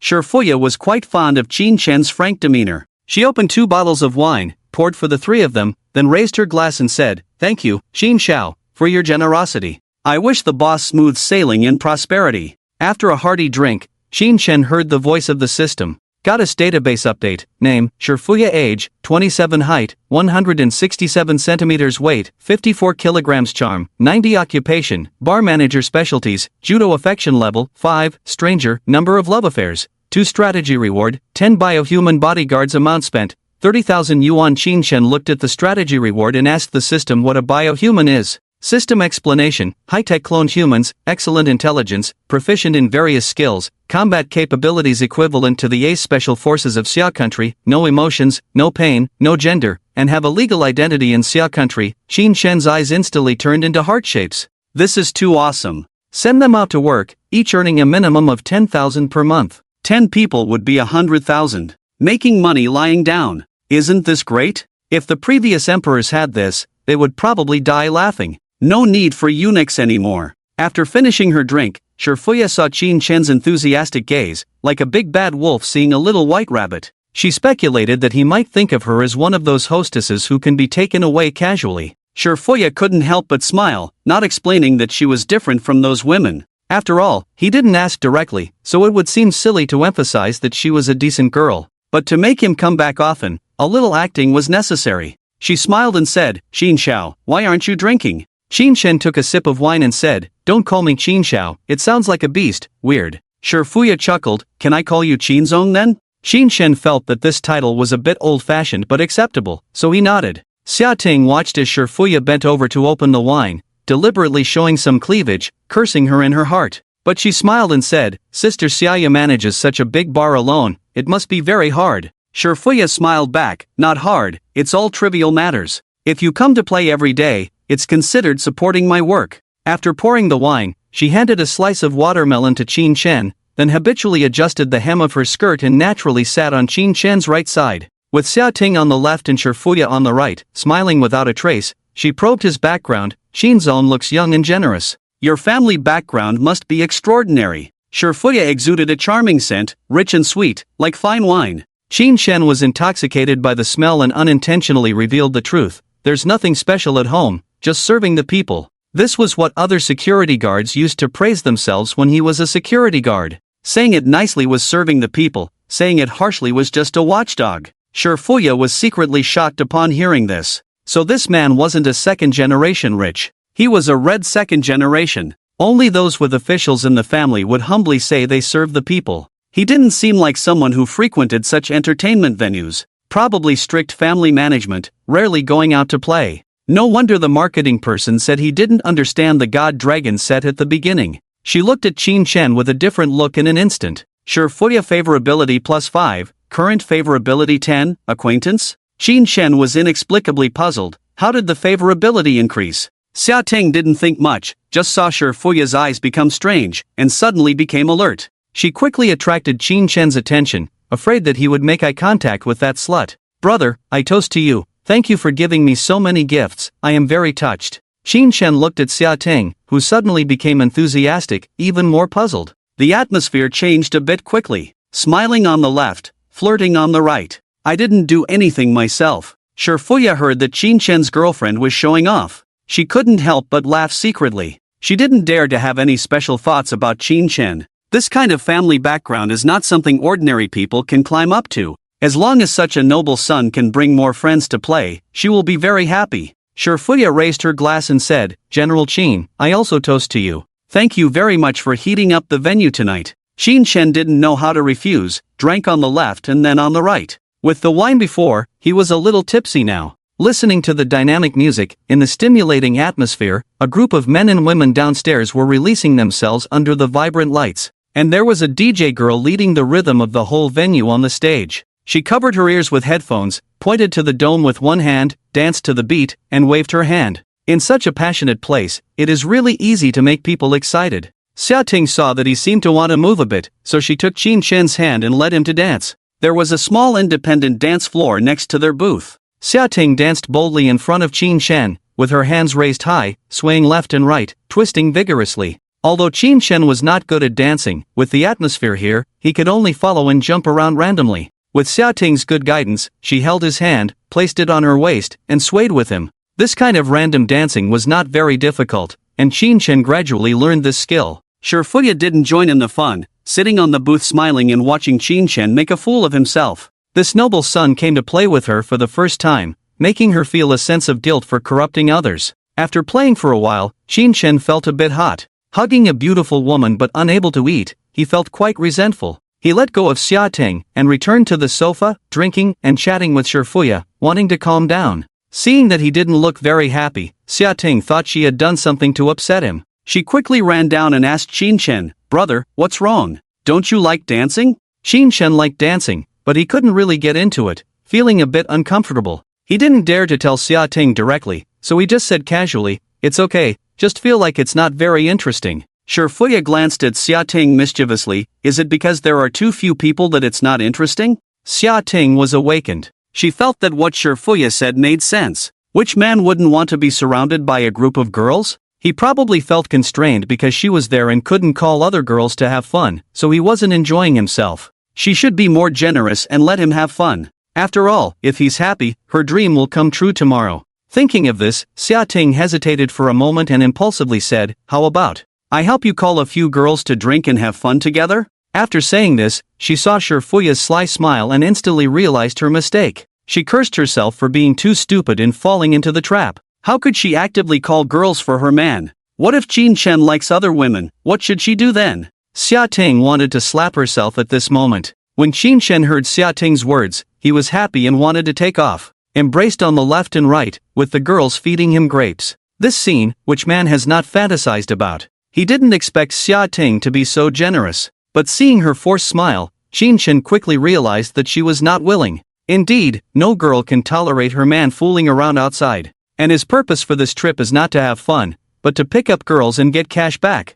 Shifuya was quite fond of Xin Shen's frank demeanor. She opened 2 bottles of wine, poured for the 3 of them, then raised her glass and said, thank you, Xin Xiao, for your generosity. I wish the boss smooth sailing and prosperity. After a hearty drink, Xin Shen heard the voice of the system. Goddess database update, name, Shifuya age, 27 height, 167 centimeters weight, 54 kilograms charm, 90 occupation, bar manager specialties, judo affection level, 5, stranger, number of love affairs, 2 strategy reward, 10 biohuman bodyguards amount spent, 30,000 yuan. Xin Shen looked at the strategy reward and asked the system what a biohuman is. System explanation, high-tech cloned humans, excellent intelligence, proficient in various skills, combat capabilities equivalent to the ace special forces of Xia country, no emotions, no pain, no gender, and have a legal identity in Xia country. Xin Shen's eyes instantly turned into heart shapes. This is too awesome. Send them out to work, each earning a minimum of 10,000 per month. 10 people would be 100,000. Making money lying down. Isn't this great? If the previous emperors had this, they would probably die laughing. No need for eunuchs anymore. After finishing her drink, Shifuya saw Xin Shen's enthusiastic gaze, like a big bad wolf seeing a little white rabbit. She speculated that he might think of her as one of those hostesses who can be taken away casually. Shifuya couldn't help but smile, not explaining that she was different from those women. After all, he didn't ask directly, so it would seem silly to emphasize that she was a decent girl. But to make him come back often, a little acting was necessary. She smiled and said, Xin Xiao, why aren't you drinking? Xin Shen took a sip of wine and said, don't call me Xin Xiao, it sounds like a beast, weird. Shifuya chuckled, can I call you Qinzong then? Xin Shen felt that this title was a bit old-fashioned but acceptable, so he nodded. Xiaoting watched as Shifuya bent over to open the wine, deliberately showing some cleavage, cursing her in her heart. But she smiled and said, Sister Xiaya manages such a big bar alone, it must be very hard. Shifuya smiled back, not hard, it's all trivial matters. If you come to play every day, it's considered supporting my work. After pouring the wine, she handed a slice of watermelon to Xin Shen, then habitually adjusted the hem of her skirt and naturally sat on Xin Shen's right side. With Xiaoting on the left and Shifuya on the right, smiling without a trace, she probed his background. Xinzong looks young and generous. Your family background must be extraordinary. Shifuya exuded a charming scent, rich and sweet, like fine wine. Xin Shen was intoxicated by the smell and unintentionally revealed the truth. There's nothing special at home, just serving the people. This was what other security guards used to praise themselves when he was a security guard. Saying it nicely was serving the people, saying it harshly was just a watchdog. Shifuya was secretly shocked upon hearing this. So this man wasn't a second-generation rich. He was a red second generation. Only those with officials in the family would humbly say they serve the people. He didn't seem like someone who frequented such entertainment venues. Probably strict family management, rarely going out to play. No wonder the marketing person said he didn't understand the God-Dragon set at the beginning. She looked at Xin Shen with a different look in an instant. Shifuya favorability +5, current favorability 10, acquaintance? Xin Shen was inexplicably puzzled. How did the favorability increase? Xiaoting didn't think much, just saw Shifuya's eyes become strange, and suddenly became alert. She quickly attracted Xin Shen's attention, afraid that he would make eye contact with that slut. Brother, I toast to you, Thank you for giving me so many gifts, I am very touched. Qin Shen looked at Xia Ting, who suddenly became enthusiastic, even more puzzled. The atmosphere changed a bit quickly. Smiling on the left, flirting on the right. I didn't do anything myself. Shifuya heard that Qin Shen's girlfriend was showing off. She couldn't help but laugh secretly. She didn't dare to have any special thoughts about Qin Shen. This kind of family background is not something ordinary people can climb up to. As long as such a noble son can bring more friends to play, she will be very happy. Shifuya raised her glass and said, General Qin, I also toast to you. Thank you very much for heating up the venue tonight. Qin Shen didn't know how to refuse, drank on the left and then on the right. With the wine before, he was a little tipsy now. Listening to the dynamic music, in the stimulating atmosphere, a group of men and women downstairs were releasing themselves under the vibrant lights. And there was a DJ girl leading the rhythm of the whole venue on the stage. She covered her ears with headphones, pointed to the dome with one hand, danced to the beat, and waved her hand. In such a passionate place, it is really easy to make people excited. Xia Ting saw that he seemed to want to move a bit, so she took Qin Shen's hand and led him to dance. There was a small independent dance floor next to their booth. Xia Ting danced boldly in front of Qin Shen, with her hands raised high, swaying left and right, twisting vigorously. Although Qin Shen was not good at dancing, with the atmosphere here, he could only follow and jump around randomly. With Xia Ting's good guidance, she held his hand, placed it on her waist, and swayed with him. This kind of random dancing was not very difficult, and Qin Shen gradually learned this skill. Shifuya didn't join in the fun, sitting on the booth smiling and watching Qin Shen make a fool of himself. This noble son came to play with her for the first time, making her feel a sense of guilt for corrupting others. After playing for a while, Qin Shen felt a bit hot. Hugging a beautiful woman but unable to eat, he felt quite resentful. He let go of Xia Ting and returned to the sofa, drinking and chatting with Shifuya, wanting to calm down. Seeing that he didn't look very happy, Xia Ting thought she had done something to upset him. She quickly ran down and asked Qin Shen, Brother, what's wrong? Don't you like dancing? Qin Shen liked dancing, but he couldn't really get into it, feeling a bit uncomfortable. He didn't dare to tell Xia Ting directly, so he just said casually, It's okay, just feel like it's not very interesting. Shifuya glanced at Xia Ting mischievously, Is it because there are too few people that it's not interesting? Xia Ting was awakened. She felt that what Shifuya said made sense. Which man wouldn't want to be surrounded by a group of girls? He probably felt constrained because she was there and couldn't call other girls to have fun, so he wasn't enjoying himself. She should be more generous and let him have fun. After all, if he's happy, her dream will come true tomorrow. Thinking of this, Xia Ting hesitated for a moment and impulsively said, How about I help you call a few girls to drink and have fun together? After saying this, she saw Shifuya's sly smile and instantly realized her mistake. She cursed herself for being too stupid in falling into the trap. How could she actively call girls for her man? What if Qin Shen likes other women? What should she do then? Xia Ting wanted to slap herself at this moment. When Qin Shen heard Xia Ting's words, he was happy and wanted to take off. Embraced on the left and right, with the girls feeding him grapes. This scene, which man has not fantasized about? He didn't expect Xia Ting to be so generous. But seeing her forced smile, Qin Shen quickly realized that she was not willing. Indeed, no girl can tolerate her man fooling around outside. And his purpose for this trip is not to have fun, but to pick up girls and get cash back.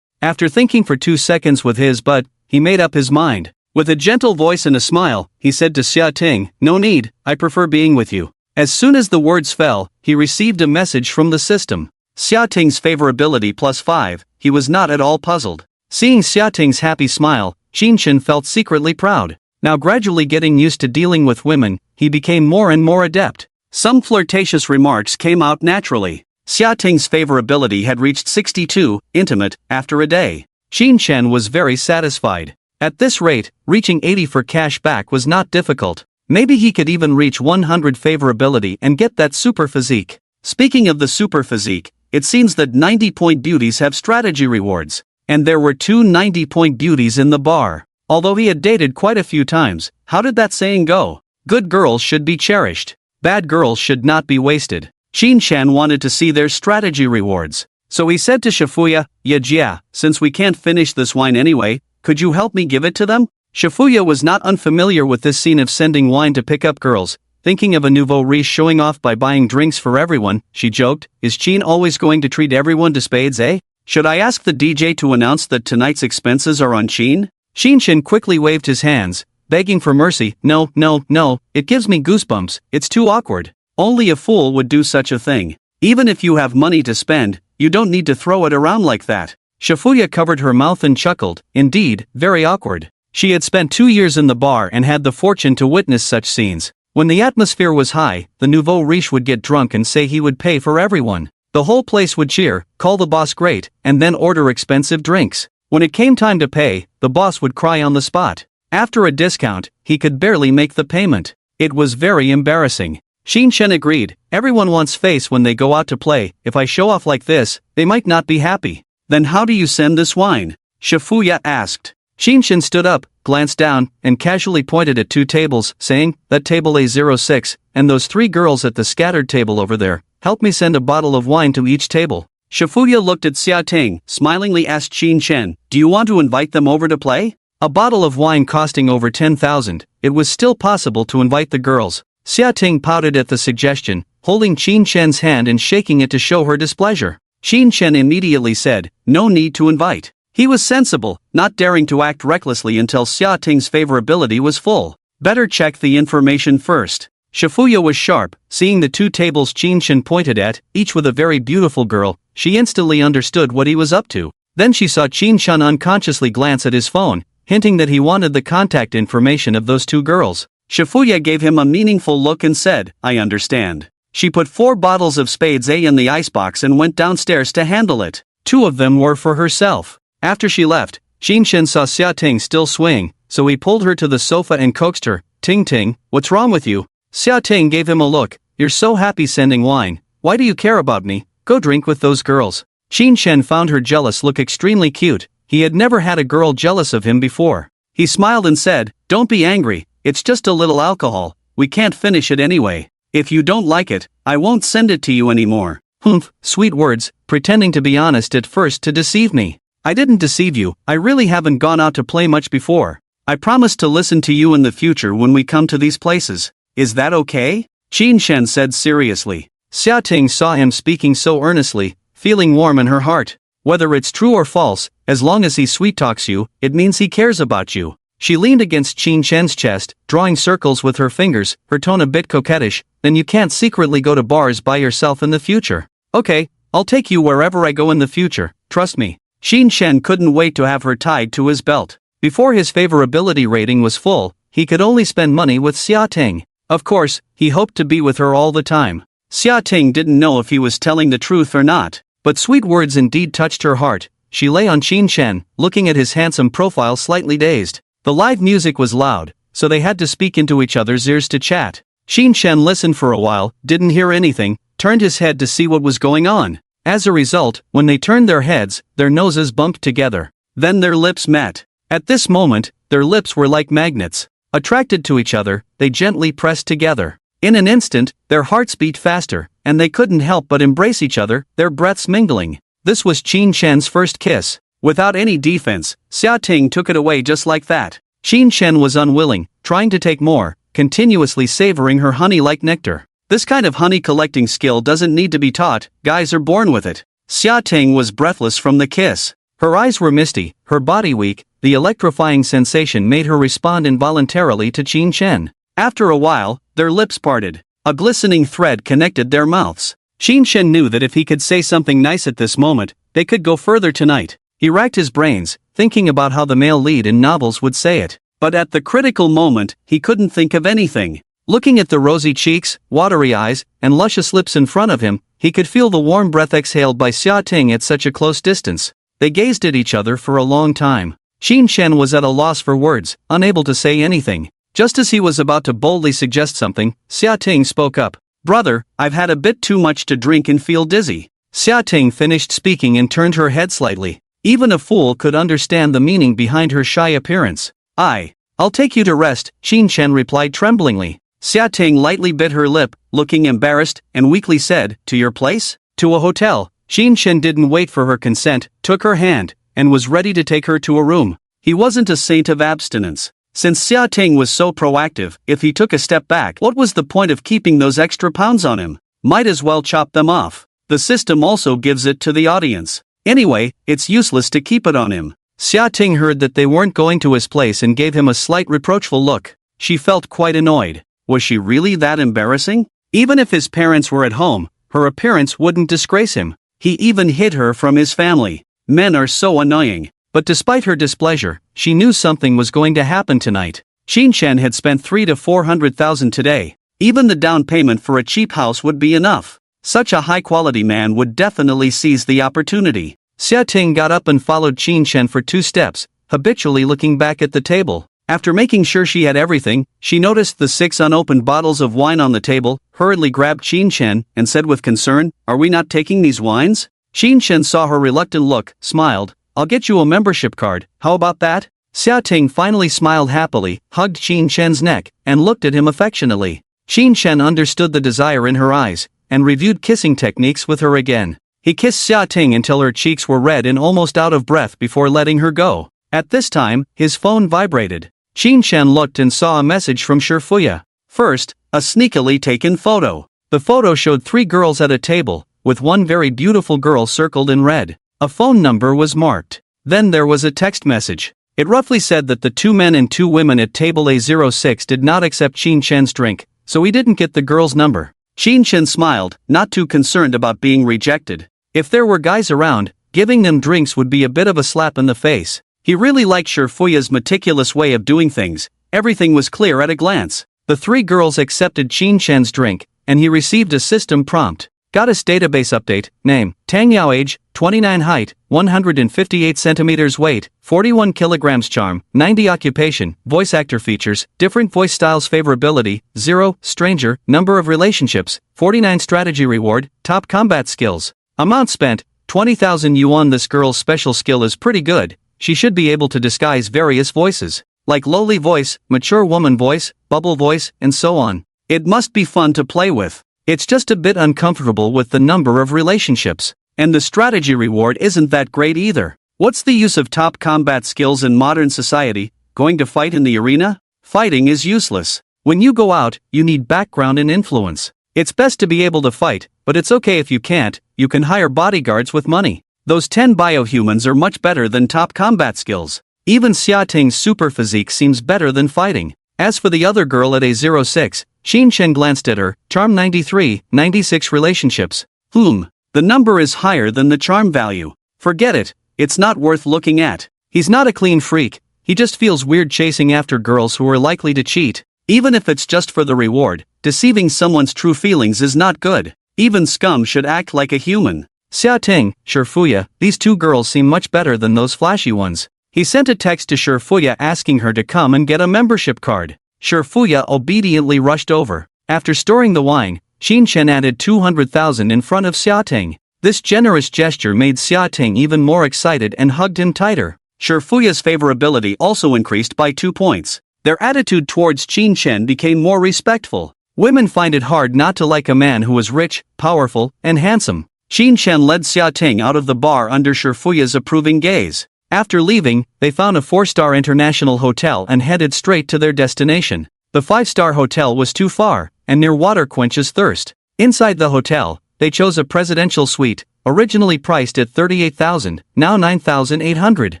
After thinking for 2 seconds with his butt, he made up his mind. With a gentle voice and a smile, he said to Xia Ting, No need, I prefer being with you. As soon as the words fell, he received a message from the system. Xia Ting's favorability +5, he was not at all puzzled. Seeing Xia Ting's happy smile, Qin Shen felt secretly proud. Now gradually getting used to dealing with women, he became more and more adept. Some flirtatious remarks came out naturally. Xia Ting's favorability had reached 62, intimate, after a day. Qin Shen was very satisfied. At this rate, reaching 80 for cash back was not difficult. Maybe he could even reach 100 favorability and get that super physique. Speaking of the super physique, it seems that 90-point beauties have strategy rewards. And there were 2 90-point beauties in the bar. Although he had dated quite a few times, how did that saying go? Good girls should be cherished. Bad girls should not be wasted. Qin Shen wanted to see their strategy rewards. So he said to Shifuya, Yeah, since we can't finish this wine anyway, could you help me give it to them? Shifuya was not unfamiliar with this scene of sending wine to pick up girls. Thinking of a nouveau riche showing off by buying drinks for everyone, she joked, Is Qin always going to treat everyone to spades, eh? Should I ask the DJ to announce that tonight's expenses are on Qin? Qin Shen quickly waved his hands, begging for mercy. No, no, no, it gives me goosebumps, it's too awkward. Only a fool would do such a thing. Even if you have money to spend, you don't need to throw it around like that. Shifuya covered her mouth and chuckled, indeed, very awkward. She had spent 2 years in the bar and had the fortune to witness such scenes. When the atmosphere was high, the nouveau riche would get drunk and say he would pay for everyone. The whole place would cheer, call the boss great, and then order expensive drinks. When it came time to pay, the boss would cry on the spot. After a discount, he could barely make the payment. It was very embarrassing. Shin agreed, everyone wants face when they go out to play, if I show off like this, they might not be happy. Then how do you send this wine? Shifuya asked. Shin stood up, glanced down, and casually pointed at 2 tables, saying, that table A06, and those 3 girls at the scattered table over there, help me send a bottle of wine to each table. Shifuya looked at Xiating, smilingly asked Shin, do you want to invite them over to play? A bottle of wine costing over 10,000, it was still possible to invite the girls. Xiating pouted at the suggestion, holding Shin's hand and shaking it to show her displeasure. Shin immediately said, no need to invite. He was sensible, not daring to act recklessly until Xiating's favorability was full. Better check the information first. Shifuya was sharp, seeing the 2 tables Shin pointed at, each with a very beautiful girl, she instantly understood what he was up to. Then she saw Shin unconsciously glance at his phone, hinting that he wanted the contact information of those 2 girls. Shifuya gave him a meaningful look and said, I understand. She put 4 bottles of Spades A in the icebox and went downstairs to handle it. 2 of them were for herself. After she left, Shin saw Xiating still swaying, so he pulled her to the sofa and coaxed her. Ting, what's wrong with you? Xiating gave him a look. You're so happy sending wine. Why do you care about me? Go drink with those girls. Shin found her jealous look extremely cute. He had never had a girl jealous of him before. He smiled and said, don't be angry, it's just a little alcohol, we can't finish it anyway. If you don't like it, I won't send it to you anymore. Humph, sweet words, pretending to be honest at first to deceive me. I didn't deceive you, I really haven't gone out to play much before. I promise to listen to you in the future when we come to these places. Is that okay? Shin said seriously. Xiating saw him speaking so earnestly, feeling warm in her heart. Whether it's true or false, as long as he sweet-talks you, it means he cares about you. She leaned against Shin's chest, drawing circles with her fingers, her tone a bit coquettish. Then you can't secretly go to bars by yourself in the future. Okay, I'll take you wherever I go in the future, trust me. Shin couldn't wait to have her tied to his belt. Before his favorability rating was full, he could only spend money with Xiating. Of course, he hoped to be with her all the time. Xiating didn't know if he was telling the truth or not. But sweet words indeed touched her heart. She lay on Shin, looking at his handsome profile slightly dazed. The live music was loud, so they had to speak into each other's ears to chat. Shin listened for a while, didn't hear anything, turned his head to see what was going on. As a result, when they turned their heads, their noses bumped together. Then their lips met. At this moment, their lips were like magnets. Attracted to each other, they gently pressed together. In an instant, their hearts beat faster, and they couldn't help but embrace each other, their breaths mingling. This was Shin's first kiss. Without any defense, Xiating took it away just like that. Shin was unwilling, trying to take more, continuously savoring her honey like nectar. This kind of honey collecting skill doesn't need to be taught, guys are born with it. Xiating was breathless from the kiss. Her eyes were misty, her body weak, the electrifying sensation made her respond involuntarily to Shin. After a while, their lips parted. A glistening thread connected their mouths. Shin knew that if he could say something nice at this moment, they could go further tonight. He racked his brains, thinking about how the male lead in novels would say it. But at the critical moment, he couldn't think of anything. Looking at the rosy cheeks, watery eyes, and luscious lips in front of him, he could feel the warm breath exhaled by Xiating at such a close distance. They gazed at each other for a long time. Shin was at a loss for words, unable to say anything. Just as he was about to boldly suggest something, Xiating spoke up. Brother, I've had a bit too much to drink and feel dizzy. Xiating finished speaking and turned her head slightly. Even a fool could understand the meaning behind her shy appearance. I'll take you to rest, Shin replied tremblingly. Xiating lightly bit her lip, looking embarrassed, and weakly said, to your place? To a hotel. Shin didn't wait for her consent, took her hand, and was ready to take her to a room. He wasn't a saint of abstinence. Since Xiating was so proactive, if he took a step back, what was the point of keeping those extra pounds on him? Might as well chop them off. The system also gives it to the audience. Anyway, it's useless to keep it on him. Xia Ting heard that they weren't going to his place and gave him a slight reproachful look. She felt quite annoyed. Was she really that embarrassing? Even if his parents were at home, her appearance wouldn't disgrace him. He even hid her from his family. Men are so annoying. But despite her displeasure, she knew something was going to happen tonight. Qin Shen had spent 300,000 to 400,000 today. Even the down payment for a cheap house would be enough. Such a high-quality man would definitely seize the opportunity. Xia Ting got up and followed Qin Shen for 2 steps, habitually looking back at the table. After making sure she had everything, she noticed the 6 unopened bottles of wine on the table, hurriedly grabbed Qin Shen, and said with concern, "Are we not taking these wines?" Qin Shen saw her reluctant look, smiled. "I'll get you a membership card, how about that?" Xia Ting finally smiled happily, hugged Qin Shen's neck, and looked at him affectionately. Qin Shen understood the desire in her eyes, and reviewed kissing techniques with her again. He kissed Xia Ting until her cheeks were red and almost out of breath before letting her go. At this time, his phone vibrated. Qin Shen looked and saw a message from Shifuya. First, a sneakily taken photo. The photo showed 3 girls at a table, with one very beautiful girl circled in red. A phone number was marked. Then there was a text message. It roughly said that the 2 men and 2 women at table A06 did not accept Qin Shen's drink, so he didn't get the girl's number. Qin Shen smiled, not too concerned about being rejected. If there were guys around, giving them drinks would be a bit of a slap in the face. He really liked Shifuya's meticulous way of doing things. Everything was clear at a glance. The 3 girls accepted Qin Shen's drink, and he received a system prompt. Goddess database update, name, Tang Yao age, 29 height, 158 centimeters weight, 41 kilograms charm, 90 occupation, voice actor features, different voice styles favorability, 0, stranger, number of relationships, 49 strategy reward, top combat skills. Amount spent, 20,000 yuan. This girl's special skill is pretty good. She should be able to disguise various voices, like lowly voice, mature woman voice, bubble voice, and so on. It must be fun to play with. It's just a bit uncomfortable with the number of relationships. And the strategy reward isn't that great either. What's the use of top combat skills in modern society? Going to fight in the arena? Fighting is useless. When you go out, you need background and influence. It's best to be able to fight, but it's okay if you can't. You can hire bodyguards with money. Those 10 biohumans are much better than top combat skills. Even Xia Ting's super physique seems better than fighting. As for the other girl at A06, Qin Shen glanced at her, charm 93, 96 relationships. The number is higher than the charm value. Forget it, it's not worth looking at. He's not a clean freak, he just feels weird chasing after girls who are likely to cheat. Even if it's just for the reward, deceiving someone's true feelings is not good. Even scum should act like a human. Xia Ting, Shifuya, these 2 girls seem much better than those flashy ones. He sent a text to Shifuya asking her to come and get a membership card. Shifuya obediently rushed over. After storing the wine, Qin Shen added 200,000 in front of Xia Ting. This generous gesture made Xia Ting even more excited and hugged him tighter. Shifuya's favorability also increased by 2 points. Their attitude towards Qin Shen became more respectful. Women find it hard not to like a man who is rich, powerful, and handsome. Qin Shen led Xia Ting out of the bar under Shifuya's approving gaze. After leaving, they found a 4-star international hotel and headed straight to their destination. The 5-star hotel was too far, and near water quenches thirst. Inside the hotel, they chose a presidential suite, originally priced at 38,000, now 9,800.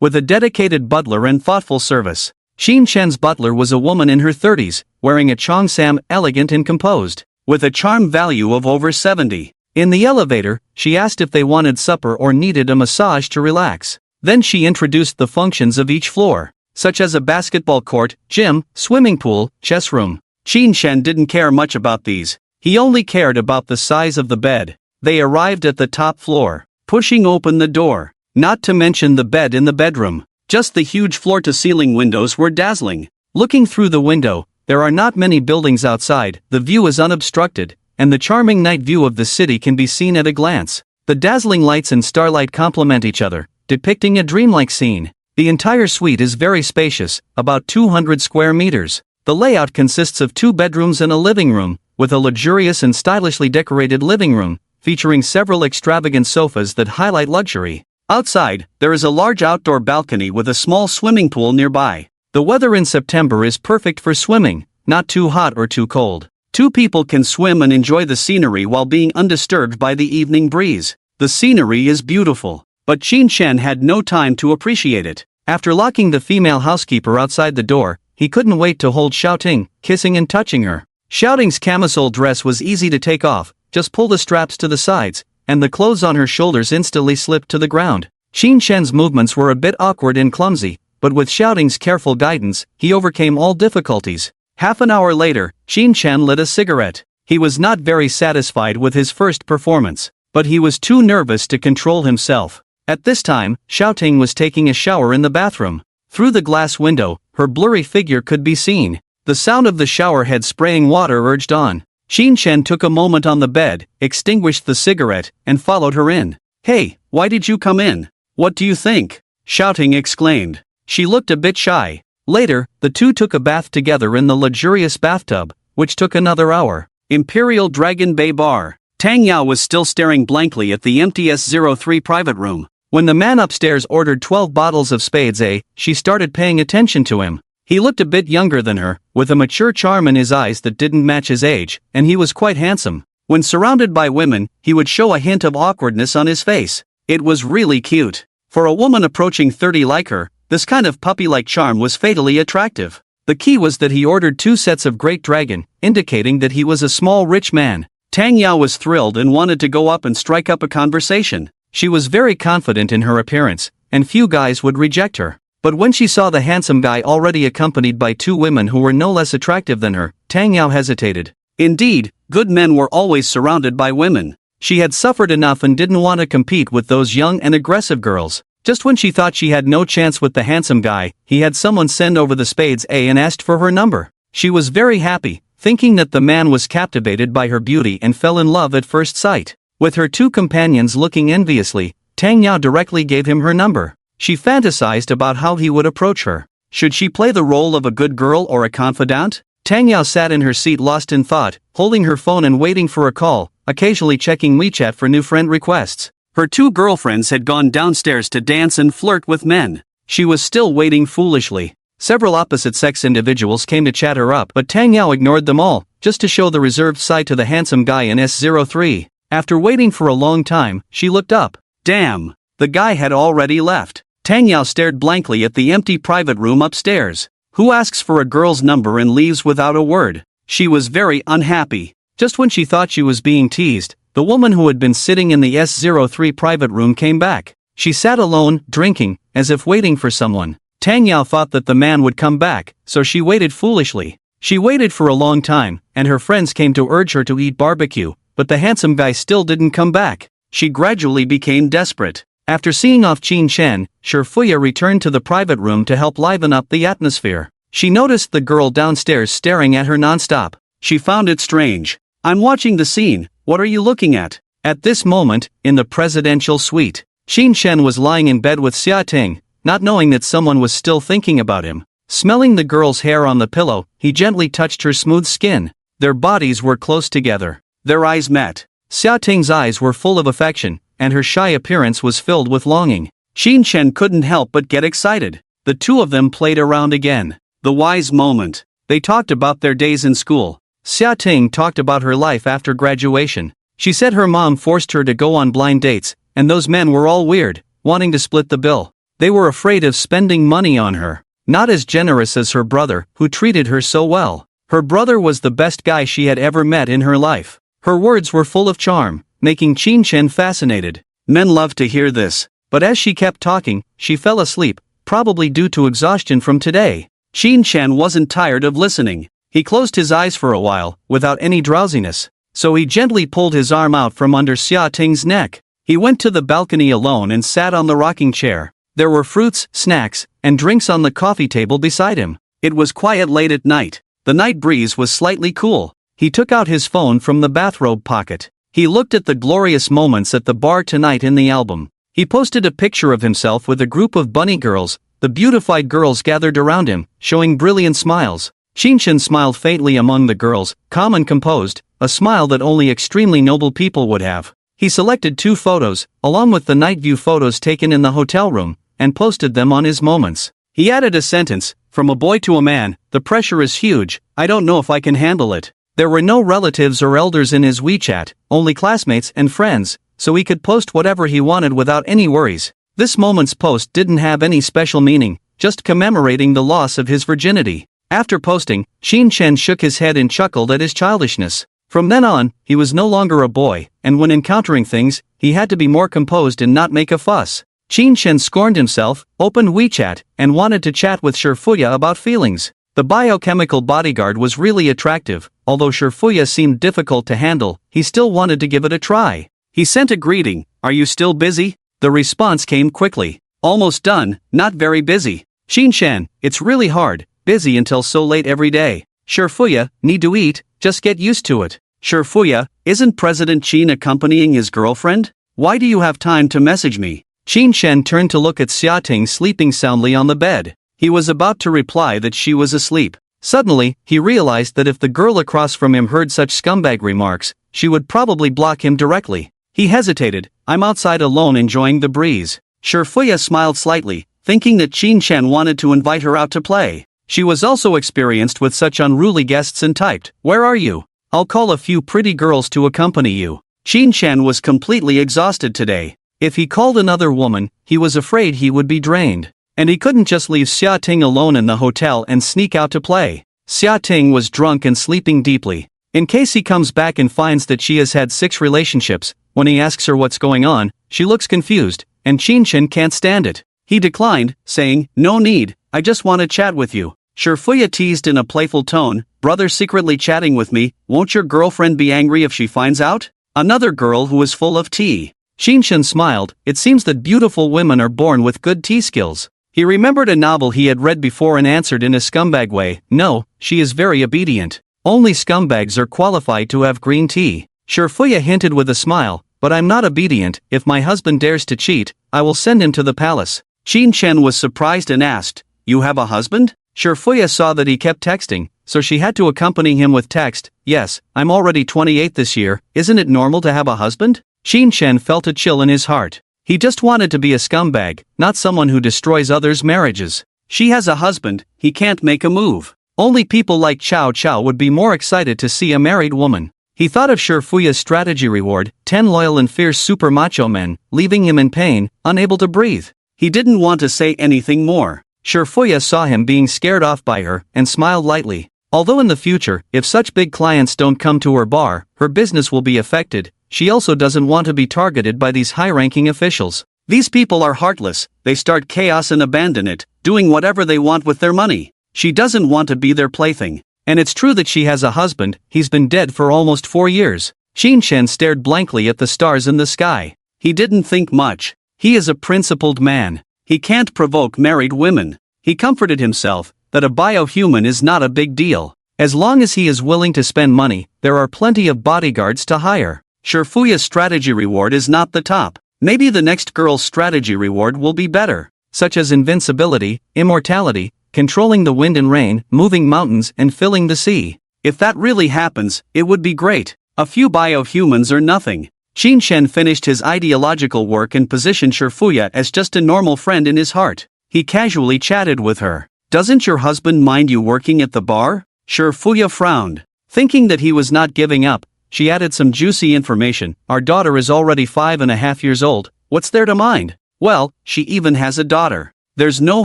With a dedicated butler and thoughtful service. Qin Shen's butler was a woman in her 30s, wearing a cheongsam, elegant and composed, with a charm value of over 70. In the elevator, she asked if they wanted supper or needed a massage to relax. Then she introduced the functions of each floor, such as a basketball court, gym, swimming pool, chess room. Qin Shen didn't care much about these. He only cared about the size of the bed. They arrived at the top floor, pushing open the door. Not to mention the bed in the bedroom. Just the huge floor-to-ceiling windows were dazzling. Looking through the window, there are not many buildings outside, the view is unobstructed, and the charming night view of the city can be seen at a glance. The dazzling lights and starlight complement each other, depicting a dreamlike scene. The entire suite is very spacious, about 200 square meters. The layout consists of 2 bedrooms and a living room, with a luxurious and stylishly decorated living room, featuring several extravagant sofas that highlight luxury. Outside, there is a large outdoor balcony with a small swimming pool nearby. The weather in September is perfect for swimming, not too hot or too cold. 2 people can swim and enjoy the scenery while being undisturbed by the evening breeze. The scenery is beautiful. But Qin Shen had no time to appreciate it. After locking the female housekeeper outside the door, he couldn't wait to hold Xiaoting, kissing and touching her. Xiaoting's camisole dress was easy to take off, just pull the straps to the sides, and the clothes on her shoulders instantly slipped to the ground. Qin Shen's movements were a bit awkward and clumsy, but with Xiaoting's careful guidance, he overcame all difficulties. Half an hour later, Qin Shen lit a cigarette. He was not very satisfied with his first performance, but he was too nervous to control himself. At this time, Xiaoting was taking a shower in the bathroom. Through the glass window, her blurry figure could be seen. The sound of the shower head spraying water urged on. Qin Shen took a moment on the bed, extinguished the cigarette, and followed her in. "Hey, why did you come in? What do you think?" Xiaoting exclaimed. She looked a bit shy. Later, the two took a bath together in the luxurious bathtub, which took another hour. Imperial Dragon Bay Bar. Tang Yao was still staring blankly at the empty S03 private room. When the man upstairs ordered 12 bottles of Spades A, she started paying attention to him. He looked a bit younger than her, with a mature charm in his eyes that didn't match his age, and he was quite handsome. When surrounded by women, he would show a hint of awkwardness on his face. It was really cute. For a woman approaching 30 like her, this kind of puppy-like charm was fatally attractive. The key was that he ordered 2 sets of Great Dragon, indicating that he was a small rich man. Tang Yao was thrilled and wanted to go up and strike up a conversation. She was very confident in her appearance, and few guys would reject her. But when she saw the handsome guy already accompanied by 2 women who were no less attractive than her, Tang Yao hesitated. Indeed, good men were always surrounded by women. She had suffered enough and didn't want to compete with those young and aggressive girls. Just when she thought she had no chance with the handsome guy, he had someone send over the Spades A and asked for her number. She was very happy, thinking that the man was captivated by her beauty and fell in love at first sight. With her 2 companions looking enviously, Tang Yao directly gave him her number. She fantasized about how he would approach her. Should she play the role of a good girl or a confidant? Tang Yao sat in her seat lost in thought, holding her phone and waiting for a call, occasionally checking WeChat for new friend requests. Her 2 girlfriends had gone downstairs to dance and flirt with men. She was still waiting foolishly. Several opposite-sex individuals came to chat her up, but Tang Yao ignored them all, just to show the reserved side to the handsome guy in S03. After waiting for a long time, she looked up. Damn! The guy had already left. Tang Yao stared blankly at the empty private room upstairs. Who asks for a girl's number and leaves without a word? She was very unhappy. Just when she thought she was being teased, the woman who had been sitting in the S03 private room came back. She sat alone, drinking, as if waiting for someone. Tang Yao thought that the man would come back, so she waited foolishly. She waited for a long time, and her friends came to urge her to eat barbecue, but the handsome guy still didn't come back. She gradually became desperate. After seeing off Qin Shen, Fuya returned to the private room to help liven up the atmosphere. She noticed the girl downstairs staring at her nonstop. She found it strange. I'm watching the scene, what are you looking at? At this moment, in the presidential suite, Qin Shen was lying in bed with Xia Ting, not knowing that someone was still thinking about him. Smelling the girl's hair on the pillow, he gently touched her smooth skin. Their bodies were close together. Their eyes met. Xia Ting's eyes were full of affection, and her shy appearance was filled with longing. Qin Shen couldn't help but get excited. The 2 of them played around again. The wise moment. They talked about their days in school. Xia Ting talked about her life after graduation. She said her mom forced her to go on blind dates, and those men were all weird, wanting to split the bill. They were afraid of spending money on her. Not as generous as her brother, who treated her so well. Her brother was the best guy she had ever met in her life. Her words were full of charm, making Qin Shen fascinated. Men loved to hear this. But as she kept talking, she fell asleep, probably due to exhaustion from today. Qin Shen wasn't tired of listening. He closed his eyes for a while, without any drowsiness. So he gently pulled his arm out from under Xia Ting's neck. He went to the balcony alone and sat on the rocking chair. There were fruits, snacks, and drinks on the coffee table beside him. It was quiet late at night. The night breeze was slightly cool. He took out his phone from the bathrobe pocket. He looked at the glorious moments at the bar tonight in the album. He posted a picture of himself with a group of bunny girls. The beautified girls gathered around him, showing brilliant smiles. Qin Shen smiled faintly among the girls, calm and composed, a smile that only extremely noble people would have. He selected 2 photos, along with the night view photos taken in the hotel room, and posted them on his moments. He added a sentence, "From a boy to a man, the pressure is huge, I don't know if I can handle it." There were no relatives or elders in his WeChat, only classmates and friends, so he could post whatever he wanted without any worries. This moment's post didn't have any special meaning, just commemorating the loss of his virginity. After posting, Qin Chen shook his head and chuckled at his childishness. From then on, he was no longer a boy, and when encountering things, he had to be more composed and not make a fuss. Qin Chen scorned himself, opened WeChat, and wanted to chat with Shifuya about feelings. The biochemical bodyguard was really attractive, although Shifuya seemed difficult to handle, he still wanted to give it a try. He sent a greeting, "Are you still busy?" The response came quickly. "Almost done, not very busy." "Qin Chen, it's really hard, busy until so late every day." "Shifuya, need to eat, just get used to it." "Shifuya, isn't President Qin accompanying his girlfriend? Why do you have time to message me?" Qin Chen turned to look at Xiating sleeping soundly on the bed. He was about to reply that she was asleep. Suddenly, he realized that if the girl across from him heard such scumbag remarks, she would probably block him directly. He hesitated. "I'm outside alone enjoying the breeze." Shifuya smiled slightly, thinking that Qin Chen wanted to invite her out to play. She was also experienced with such unruly guests and typed, "Where are you? I'll call a few pretty girls to accompany you." Qin Chen was completely exhausted today. If he called another woman, he was afraid he would be drained. And he couldn't just leave Xia Ting alone in the hotel and sneak out to play. Xia Ting was drunk and sleeping deeply. In case he comes back and finds that she has had 6 relationships, when he asks her what's going on, she looks confused, and Qin Chen can't stand it. He declined, saying, "No need, I just want to chat with you." Shifuya teased in a playful tone, "Brother secretly chatting with me, won't your girlfriend be angry if she finds out?" Another girl who was full of tea. Qin Chen smiled, it seems that beautiful women are born with good tea skills. He remembered a novel he had read before and answered in a scumbag way, "No, she is very obedient. Only scumbags are qualified to have green tea." Shifuya hinted with a smile, "But I'm not obedient, if my husband dares to cheat, I will send him to the palace." Qin Chen was surprised and asked, "You have a husband?" Shifuya saw that he kept texting, so she had to accompany him with text, "Yes, I'm already 28 this year, isn't it normal to have a husband?" Qin Chen felt a chill in his heart. He just wanted to be a scumbag, not someone who destroys others' marriages. She has a husband, he can't make a move. Only people like Chow Chow would be more excited to see a married woman. He thought of Shifuya's strategy reward, 10 loyal and fierce super macho men, leaving him in pain, unable to breathe. He didn't want to say anything more. Shifuya saw him being scared off by her, and smiled lightly. Although in the future, if such big clients don't come to her bar, her business will be affected, she also doesn't want to be targeted by these high-ranking officials. These people are heartless, they start chaos and abandon it, doing whatever they want with their money. She doesn't want to be their plaything. And it's true that she has a husband, he's been dead for almost 4 years. Qin Chen stared blankly at the stars in the sky. He didn't think much. He is a principled man. He can't provoke married women. He comforted himself that a biohuman is not a big deal. As long as he is willing to spend money, there are plenty of bodyguards to hire. Shifuya's strategy reward is not the top. Maybe the next girl's strategy reward will be better, such as invincibility, immortality, controlling the wind and rain, moving mountains and filling the sea. If that really happens, it would be great. A few biohumans are nothing. Qin Chen finished his ideological work and positioned Shifuya as just a normal friend in his heart. He casually chatted with her. "Doesn't your husband mind you working at the bar?" Shifuya frowned. Thinking that he was not giving up, she added some juicy information. "Our daughter is already 5.5 years old, what's there to mind? Well, she even has a daughter. There's no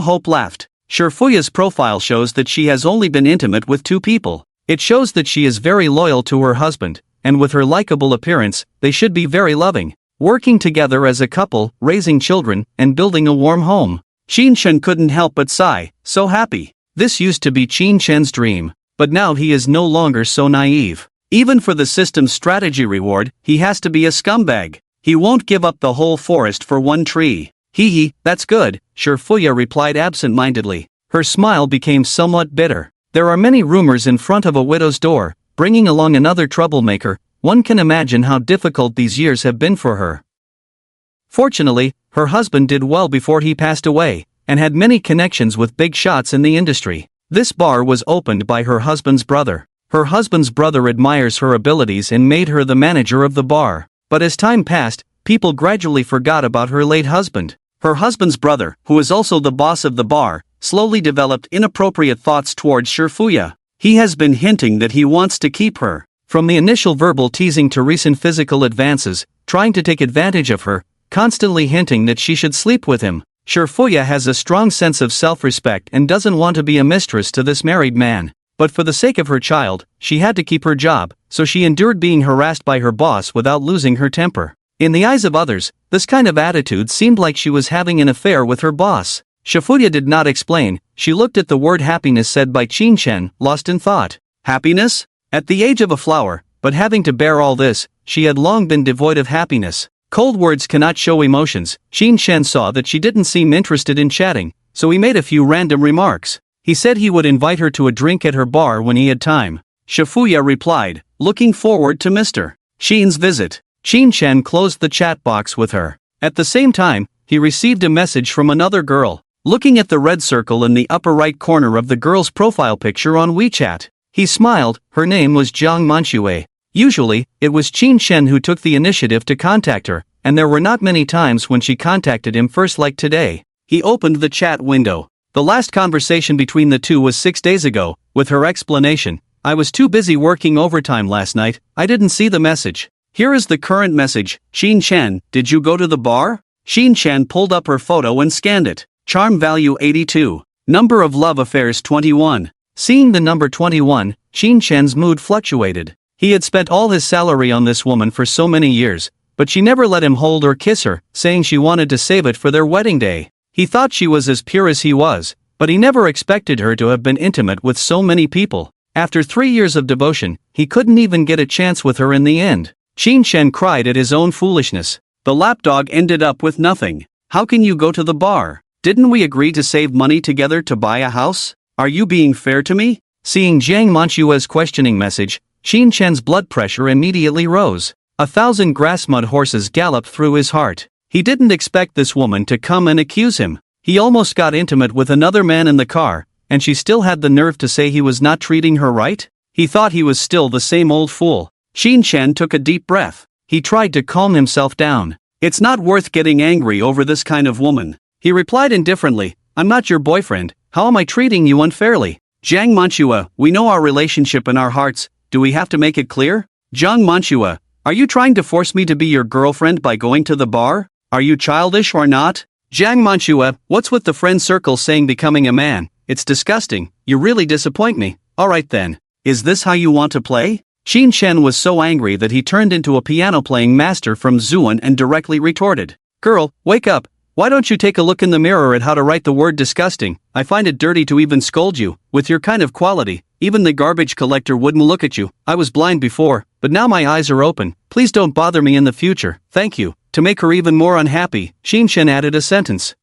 hope left." Shifuya's profile shows that she has only been intimate with 2 people. It shows that she is very loyal to her husband, and with her likable appearance, they should be very loving, working together as a couple, raising children, and building a warm home. Qin Chen couldn't help but sigh, so happy. This used to be Qin Chen's dream, but now he is no longer so naive. Even for the system's strategy reward, he has to be a scumbag. He won't give up the whole forest for 1 tree. "Hee, that's good," Shifuya replied absent-mindedly. Her smile became somewhat bitter. There are many rumors in front of a widow's door, bringing along another troublemaker. One can imagine how difficult these years have been for her. Fortunately, her husband did well before he passed away, and had many connections with big shots in the industry. This bar was opened by her husband's brother. Her husband's brother admires her abilities and made her the manager of the bar. But as time passed, people gradually forgot about her late husband. Her husband's brother, who is also the boss of the bar, slowly developed inappropriate thoughts towards Shifuya. He has been hinting that he wants to keep her. From the initial verbal teasing to recent physical advances, trying to take advantage of her, constantly hinting that she should sleep with him, Sherfuya has a strong sense of self-respect and doesn't want to be a mistress to this married man. But for the sake of her child, she had to keep her job, so she endured being harassed by her boss without losing her temper. In the eyes of others, this kind of attitude seemed like she was having an affair with her boss. Sherfuya did not explain. She looked at the word happiness said by Qin Chen, lost in thought. Happiness? At the age of a flower, but having to bear all this, she had long been devoid of happiness. Cold words cannot show emotions. Qin Chen saw that she didn't seem interested in chatting, so he made a few random remarks. He said he would invite her to a drink at her bar when he had time. Sherfuya replied, looking forward to Mr. Shin's visit. Qin Chen closed the chat box with her. At the same time, he received a message from another girl. Looking at the red circle in the upper right corner of the girl's profile picture on WeChat, he smiled. Her name was Jiang Manxue. Usually, it was Qin Chen who took the initiative to contact her, and there were not many times when she contacted him first like today. He opened the chat window. The last conversation between the two was 6 days ago, with her explanation. I was too busy working overtime last night, I didn't see the message. Here is the current message. Qin Chen, did you go to the bar? Qin Chen pulled up her photo and scanned it. Charm value 82. Number of love affairs 21. Seeing the number 21, Qin Chen's mood fluctuated. He had spent all his salary on this woman for so many years, but she never let him hold or kiss her, saying she wanted to save it for their wedding day. He thought she was as pure as he was, but he never expected her to have been intimate with so many people. After 3 years of devotion, he couldn't even get a chance with her in the end. Qin Chen cried at his own foolishness. The lapdog ended up with nothing. How can you go to the bar? Didn't we agree to save money together to buy a house? Are you being fair to me? Seeing Jiang Manxue's questioning message, Qin Chen's blood pressure immediately rose. 1,000 grass-mud horses galloped through his heart. He didn't expect this woman to come and accuse him. He almost got intimate with another man in the car, and she still had the nerve to say he was not treating her right? He thought he was still the same old fool. Qin Chen took a deep breath. He tried to calm himself down. It's not worth getting angry over this kind of woman. He replied indifferently, I'm not your boyfriend, how am I treating you unfairly? Jiang Manxue, we know our relationship in our hearts, do we have to make it clear? Jiang Manxue, are you trying to force me to be your girlfriend by going to the bar? Are you childish or not? Jiang Manxue, what's with the friend circle saying becoming a man? It's disgusting, you really disappoint me. Alright then. Is this how you want to play? Qin Chen was so angry that he turned into a piano-playing master from Zuan and directly retorted. Girl, wake up. Why don't you take a look in the mirror at how to write the word disgusting? I find it dirty to even scold you. With your kind of quality, even the garbage collector wouldn't look at you. I was blind before, but now my eyes are open. Please don't bother me in the future, thank you. To make her even more unhappy, Qin Chen added a sentence.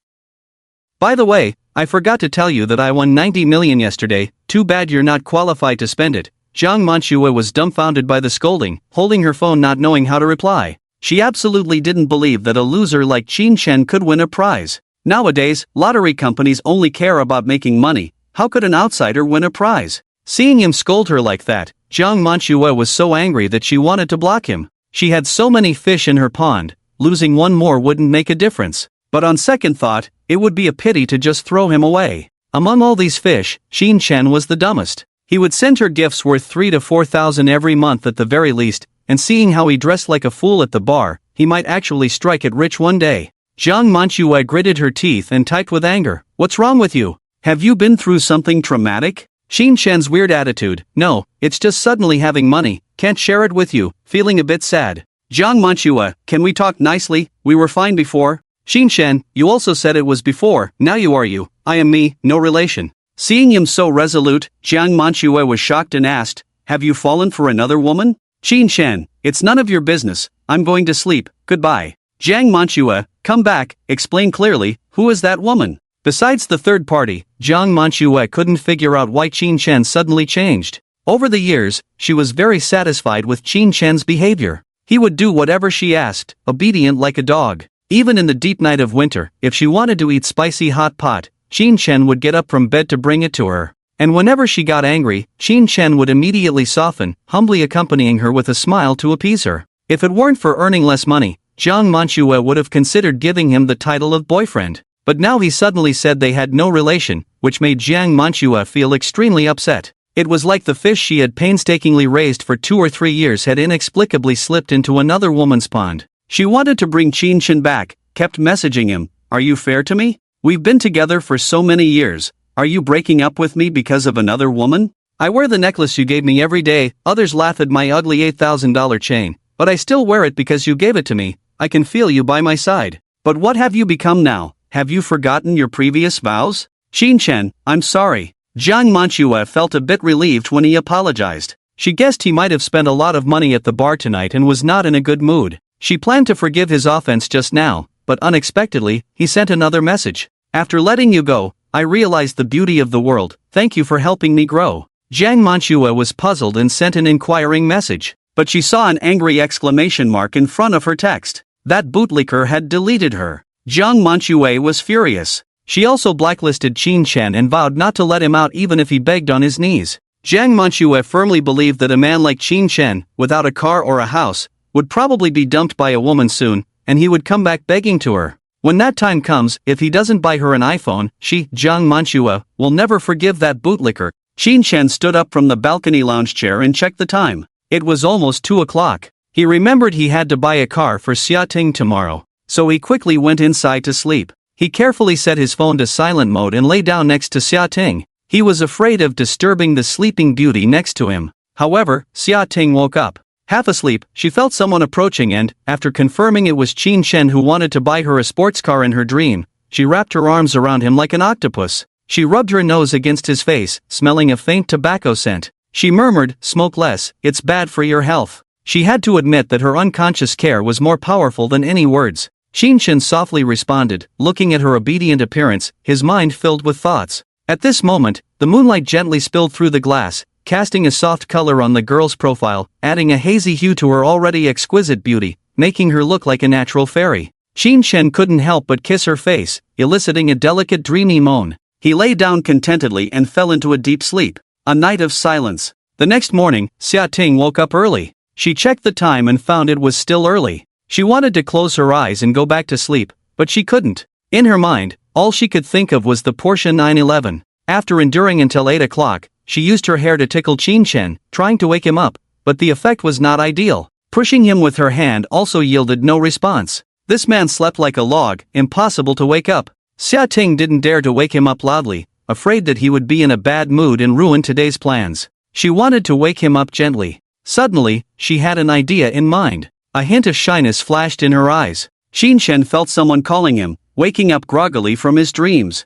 By the way, I forgot to tell you that I won 90 million yesterday, too bad you're not qualified to spend it. Jiang Manxue was dumbfounded by the scolding, holding her phone not knowing how to reply. She absolutely didn't believe that a loser like Qin Chen could win a prize. Nowadays, lottery companies only care about making money. How could an outsider win a prize? Seeing him scold her like that, Jiang Manxue was so angry that she wanted to block him. She had so many fish in her pond, losing one more wouldn't make a difference. But on second thought, it would be a pity to just throw him away. Among all these fish, Qin Chen was the dumbest. He would send her gifts worth 3,000 to 4,000 every month at the very least, and seeing how he dressed like a fool at the bar, he might actually strike it rich one day. Jiang Manxue gritted her teeth and typed with anger. What's wrong with you? Have you been through something traumatic? Qin Chen's weird attitude. No, it's just suddenly having money, can't share it with you, feeling a bit sad. Jiang Manxue, can we talk nicely? We were fine before. Qin Chen, you also said it was before, now you are you, I am me, no relation. Seeing him so resolute, Jiang Manxue was shocked and asked, have you fallen for another woman? Qin Chen, it's none of your business, I'm going to sleep, goodbye. Jiang Manxue, come back, explain clearly, who is that woman? Besides the third party, Jiang Manxue couldn't figure out why Qin Chen suddenly changed. Over the years, she was very satisfied with Qin Chen's behavior. He would do whatever she asked, obedient like a dog. Even in the deep night of winter, if she wanted to eat spicy hot pot, Qin Chen would get up from bed to bring it to her. And whenever she got angry, Qin Chen would immediately soften, humbly accompanying her with a smile to appease her. If it weren't for earning less money, Jiang Manxue would have considered giving him the title of boyfriend. But now he suddenly said they had no relation, which made Jiang Manxue feel extremely upset. It was like the fish she had painstakingly raised for 2 or 3 years had inexplicably slipped into another woman's pond. She wanted to bring Qin back, kept messaging him, "Are you fair to me? We've been together for so many years. Are you breaking up with me because of another woman? I wear the necklace you gave me every day, others laugh at my ugly $8,000 chain, but I still wear it because you gave it to me. I can feel you by my side. But what have you become now? Have you forgotten your previous vows? Qin, I'm sorry." Jiang Manhwa felt a bit relieved when he apologized. She guessed he might have spent a lot of money at the bar tonight and was not in a good mood. She planned to forgive his offense just now, but unexpectedly, he sent another message. "After letting you go, I realized the beauty of the world. Thank you for helping me grow." Jiang Manhwa was puzzled and sent an inquiring message, but she saw an angry exclamation mark in front of her text. That bootlicker had deleted her. Jiang Manhwa was furious. She also blacklisted Qin and vowed not to let him out even if he begged on his knees. Jiang Manhwa firmly believed that a man like Qin, without a car or a house, would probably be dumped by a woman soon, and he would come back begging to her. When that time comes, if he doesn't buy her an iPhone, Jiang Manhwa, will never forgive that bootlicker. Qin stood up from the balcony lounge chair and checked the time. It was almost 2 o'clock. He remembered he had to buy a car for Xiating tomorrow, so he quickly went inside to sleep. He carefully set his phone to silent mode and lay down next to Xiating. He was afraid of disturbing the sleeping beauty next to him. However, Xiating woke up. Half asleep, she felt someone approaching and, after confirming it was Qin who wanted to buy her a sports car in her dream, she wrapped her arms around him like an octopus. She rubbed her nose against his face, smelling a faint tobacco scent. She murmured, "Smoke less, it's bad for your health." She had to admit that her unconscious care was more powerful than any words. Qin softly responded, looking at her obedient appearance, his mind filled with thoughts. At this moment, the moonlight gently spilled through the glass, casting a soft color on the girl's profile, adding a hazy hue to her already exquisite beauty, making her look like a natural fairy. Qin couldn't help but kiss her face, eliciting a delicate dreamy moan. He lay down contentedly and fell into a deep sleep. A night of silence. The next morning, Xiating woke up early. She checked the time and found it was still early. She wanted to close her eyes and go back to sleep, but she couldn't. In her mind, all she could think of was the Porsche 911. After enduring until 8 o'clock, she used her hair to tickle Qin, trying to wake him up, but the effect was not ideal. Pushing him with her hand also yielded no response. This man slept like a log, impossible to wake up. Xiating didn't dare to wake him up loudly, afraid that he would be in a bad mood and ruin today's plans. She wanted to wake him up gently. Suddenly, she had an idea in mind. A hint of shyness flashed in her eyes. Qin felt someone calling him, waking up groggily from his dreams.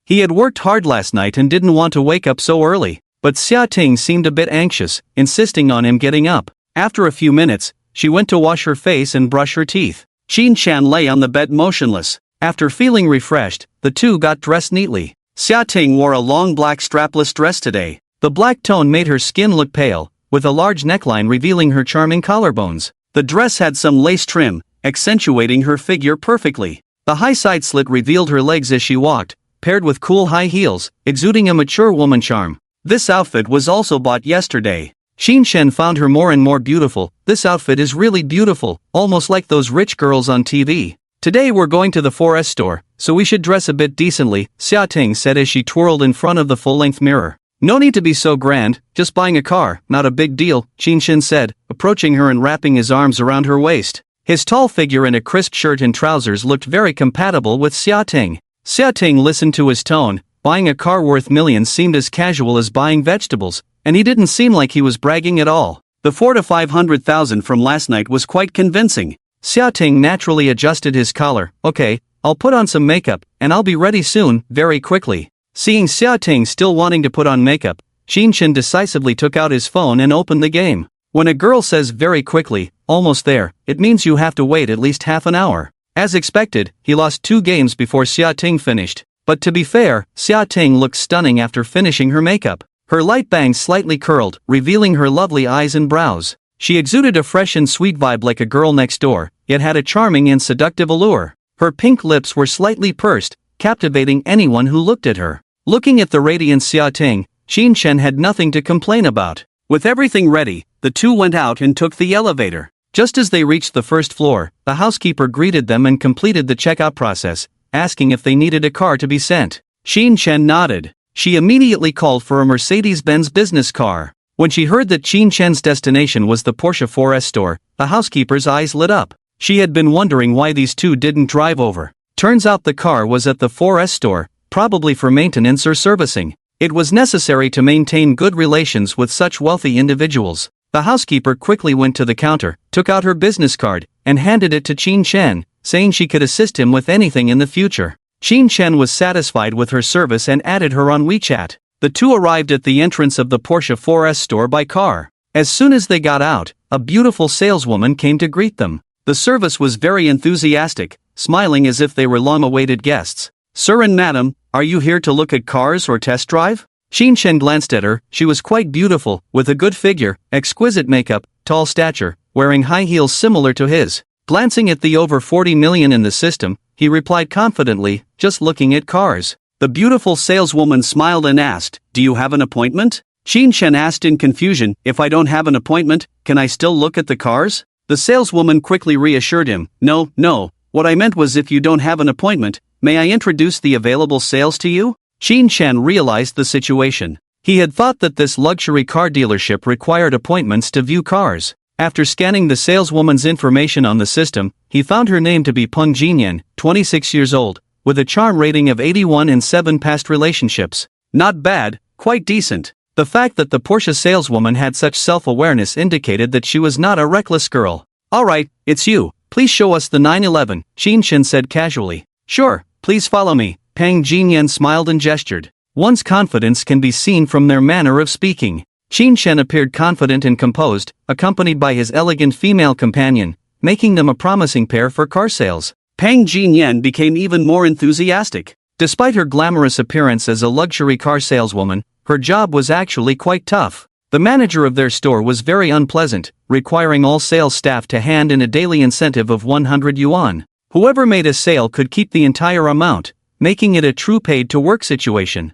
He had worked hard last night and didn't want to wake up so early, but Xiating seemed a bit anxious, insisting on him getting up. After a few minutes, she went to wash her face and brush her teeth. Qin lay on the bed motionless. After feeling refreshed, the two got dressed neatly. Xiating wore a long black strapless dress today. The black tone made her skin look pale, with a large neckline revealing her charming collarbones. The dress had some lace trim, accentuating her figure perfectly. The high side slit revealed her legs as she walked, paired with cool high heels, exuding a mature woman charm. This outfit was also bought yesterday. Qin found her more and more beautiful. "This outfit is really beautiful, almost like those rich girls on TV. Today we're going to the 4S store, so we should dress a bit decently," Xiating said as she twirled in front of the full-length mirror. "No need to be so grand, just buying a car, not a big deal," Qin said, approaching her and wrapping his arms around her waist. His tall figure in a crisp shirt and trousers looked very compatible with Xiating. Xiating listened to his tone. Buying a car worth millions seemed as casual as buying vegetables, and he didn't seem like he was bragging at all. The 400,000 to 500,000 from last night was quite convincing. Xiating naturally adjusted his collar. "Okay, I'll put on some makeup, and I'll be ready soon, very quickly." Seeing Xiating still wanting to put on makeup, Qin decisively took out his phone and opened the game. When a girl says very quickly, almost there, it means you have to wait at least half an hour. As expected, he lost 2 games before Xiating finished. But to be fair, Xiating looked stunning after finishing her makeup. Her light bangs slightly curled, revealing her lovely eyes and brows. She exuded a fresh and sweet vibe like a girl next door, yet had a charming and seductive allure. Her pink lips were slightly pursed, captivating anyone who looked at her. Looking at the radiant Xiating, Qin had nothing to complain about. With everything ready, the two went out and took the elevator. Just as they reached the first floor, the housekeeper greeted them and completed the checkout process, asking if they needed a car to be sent. Qin nodded. she immediately called for a Mercedes-Benz business car. When she heard that Qin Shen's destination was the Porsche 4S store, the housekeeper's eyes lit up. She had been wondering why these two didn't drive over. Turns out the car was at the 4S store, probably for maintenance or servicing. It was necessary to maintain good relations with such wealthy individuals. The housekeeper quickly went to the counter, took out her business card, and handed it to Qin Shen, saying she could assist him with anything in the future. Qin Shen was satisfied with her service and added her on WeChat. The two arrived at the entrance of the Porsche 4S store by car. As soon as they got out, a beautiful saleswoman came to greet them. The service was very enthusiastic, smiling as if they were long-awaited guests. "Sir and madam, are you here to look at cars or test drive?" Qin Shen glanced at her. She was quite beautiful, with a good figure, exquisite makeup, tall stature, wearing high heels similar to his. Glancing at the over 40 million in the system, he replied confidently, "Just looking at cars." The beautiful saleswoman smiled and asked, "Do you have an appointment?" Qin Shen asked in confusion, "If I don't have an appointment, can I still look at the cars?" The saleswoman quickly reassured him, No, what I meant was if you don't have an appointment, may I introduce the available sales to you?" Qin Shen realized the situation. He had thought that this luxury car dealership required appointments to view cars. After scanning the saleswoman's information on the system, he found her name to be Peng Jinyan, 26 years old, with a charm rating of 81 in 7 past relationships. Not bad, quite decent. The fact that the Porsche saleswoman had such self-awareness indicated that she was not a reckless girl. "Alright, it's you, please show us the 911, Qin Shen said casually. "Sure, please follow me." Peng Jinyan smiled and gestured. One's confidence can be seen from their manner of speaking. Qin Shen appeared confident and composed, accompanied by his elegant female companion, making them a promising pair for car sales. Peng Jinyan became even more enthusiastic. Despite her glamorous appearance as a luxury car saleswoman, her job was actually quite tough. The manager of their store was very unpleasant, requiring all sales staff to hand in a daily incentive of 100 yuan. Whoever made a sale could keep the entire amount, making it a true paid-to-work situation.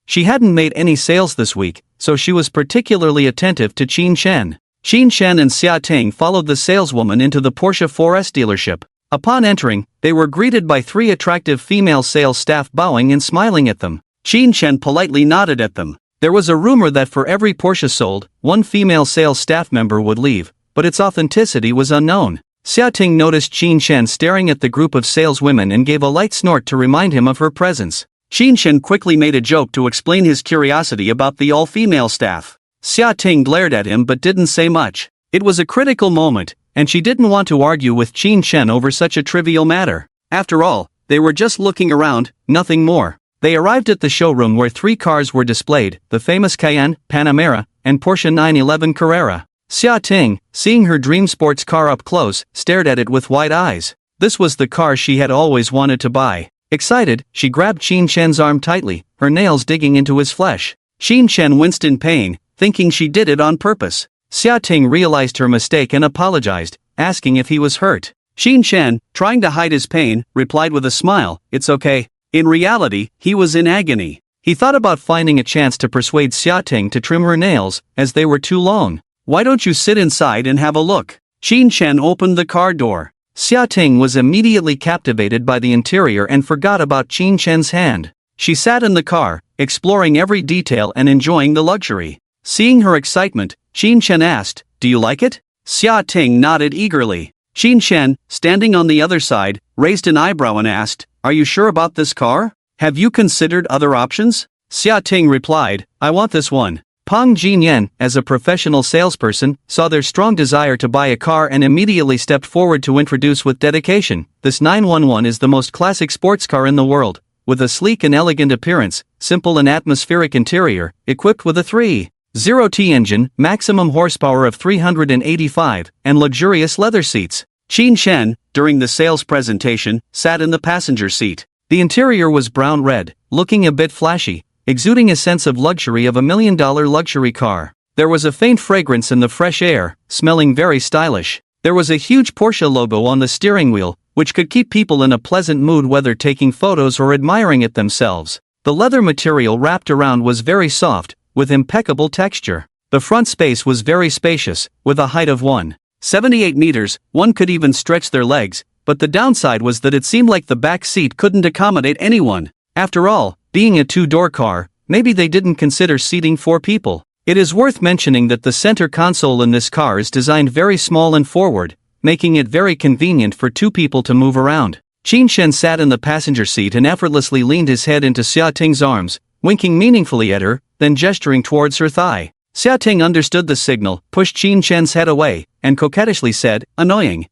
She hadn't made any sales this week, so she was particularly attentive to Qin Shen. Qin Shen and Xia Ting followed the saleswoman into the Porsche 4S dealership. Upon entering, they were greeted by 3 attractive female sales staff bowing and smiling at them. Qin Shen politely nodded at them. There was a rumor that for every Porsche sold, 1 female sales staff member would leave, but its authenticity was unknown. Xia Ting noticed Qin Shen staring at the group of saleswomen and gave a light snort to remind him of her presence. Qin Shen quickly made a joke to explain his curiosity about the all-female staff. Xia Ting glared at him but didn't say much. It was a critical moment, and she didn't want to argue with Qin Shen over such a trivial matter. After all, they were just looking around, nothing more. They arrived at the showroom where 3 cars were displayed, the famous Cayenne, Panamera, and Porsche 911 Carrera. Xia Ting, seeing her dream sports car up close, stared at it with wide eyes. This was the car she had always wanted to buy. Excited, she grabbed Qin Shen's arm tightly, her nails digging into his flesh. Qin Shen winced in pain, thinking she did it on purpose. Xia Ting realized her mistake and apologized, asking if he was hurt. Qin Shen, trying to hide his pain, replied with a smile, "It's okay." In reality, he was in agony. He thought about finding a chance to persuade Xia Ting to trim her nails, as they were too long. "Why don't you sit inside and have a look?" Qin Shen opened the car door. Xia Ting was immediately captivated by the interior and forgot about Qin Shen's hand. She sat in the car, exploring every detail and enjoying the luxury. Seeing her excitement, Qin Shen asked, "Do you like it?" Xia Ting nodded eagerly. Qin Shen, standing on the other side, raised an eyebrow and asked, "Are you sure about this car? Have you considered other options?" Xia Ting replied, "I want this one." Peng Jinyan, as a professional salesperson, saw their strong desire to buy a car and immediately stepped forward to introduce with dedication, "This 911 is the most classic sports car in the world, with a sleek and elegant appearance, simple and atmospheric interior, equipped with a 3.0T engine, maximum horsepower of 385, and luxurious leather seats." Qin Shen, during the sales presentation, sat in the passenger seat. The interior was brown-red, looking a bit flashy, exuding a sense of luxury of a $1 million luxury car. There was a faint fragrance in the fresh air, smelling very stylish. There was a huge Porsche logo on the steering wheel, which could keep people in a pleasant mood whether taking photos or admiring it themselves. The leather material wrapped around was very soft, with impeccable texture. The front space was very spacious, with a height of 1.78 meters, one could even stretch their legs, but the downside was that it seemed like the back seat couldn't accommodate anyone. After all, Being a two-door car, maybe they didn't consider seating 4 people. It is worth mentioning that the center console in this car is designed very small and forward, making it very convenient for 2 people to move around. Qin Shen sat in the passenger seat and effortlessly leaned his head into Xia Ting's arms, winking meaningfully at her, then gesturing towards her thigh. Xia Ting understood the signal, pushed Qin Shen's head away, and coquettishly said, "Annoying."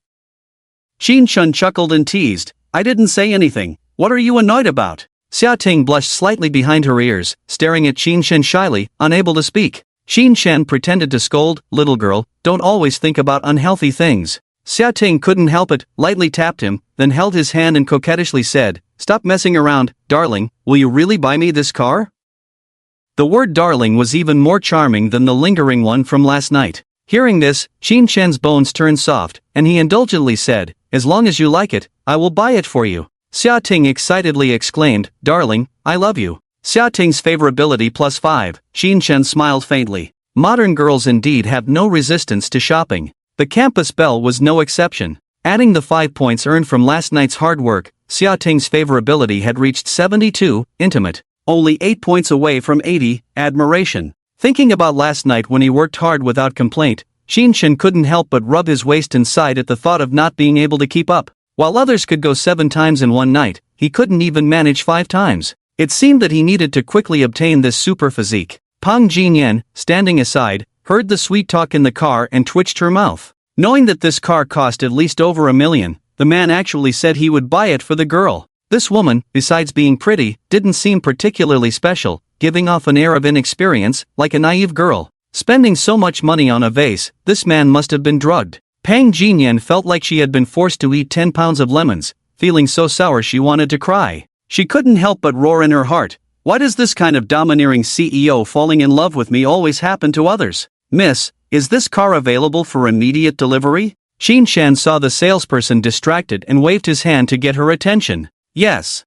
Qin Shen chuckled and teased, "I didn't say anything, what are you annoyed about?" Xia Ting blushed slightly behind her ears, staring at Qin Shen shyly, unable to speak. Qin Shen pretended to scold, "Little girl, don't always think about unhealthy things." Xia Ting couldn't help it, lightly tapped him, then held his hand and coquettishly said, "Stop messing around, darling, will you really buy me this car?" The word darling was even more charming than the lingering one from last night. Hearing this, Qin Shen's bones turned soft, and he indulgently said, "As long as you like it, I will buy it for you." Xia Ting excitedly exclaimed, "Darling, I love you." Xia Ting's favorability +5, Qin Shen smiled faintly. Modern girls indeed have no resistance to shopping. The campus belle was no exception. Adding the 5 points earned from last night's hard work, Xia Ting's favorability had reached 72, intimate. Only 8 points away from 80, admiration. Thinking about last night when he worked hard without complaint, Qin Shen couldn't help but rub his waist and sighed at the thought of not being able to keep up. While others could go 7 times in one night, he couldn't even manage 5 times. It seemed that he needed to quickly obtain this super physique. Pang Jinyan, standing aside, heard the sweet talk in the car and twitched her mouth. Knowing that this car cost at least over $1 million, the man actually said he would buy it for the girl. This woman, besides being pretty, didn't seem particularly special, giving off an air of inexperience, like a naive girl. Spending so much money on a vase, this man must have been drugged. Pang Jinyan felt like she had been forced to eat 10 pounds of lemons, feeling so sour she wanted to cry. She couldn't help but roar in her heart, "Why does this kind of domineering CEO falling in love with me always happen to others? Miss, is this car available for immediate delivery?" Qin Shen saw the salesperson distracted and waved his hand to get her attention. "Yes,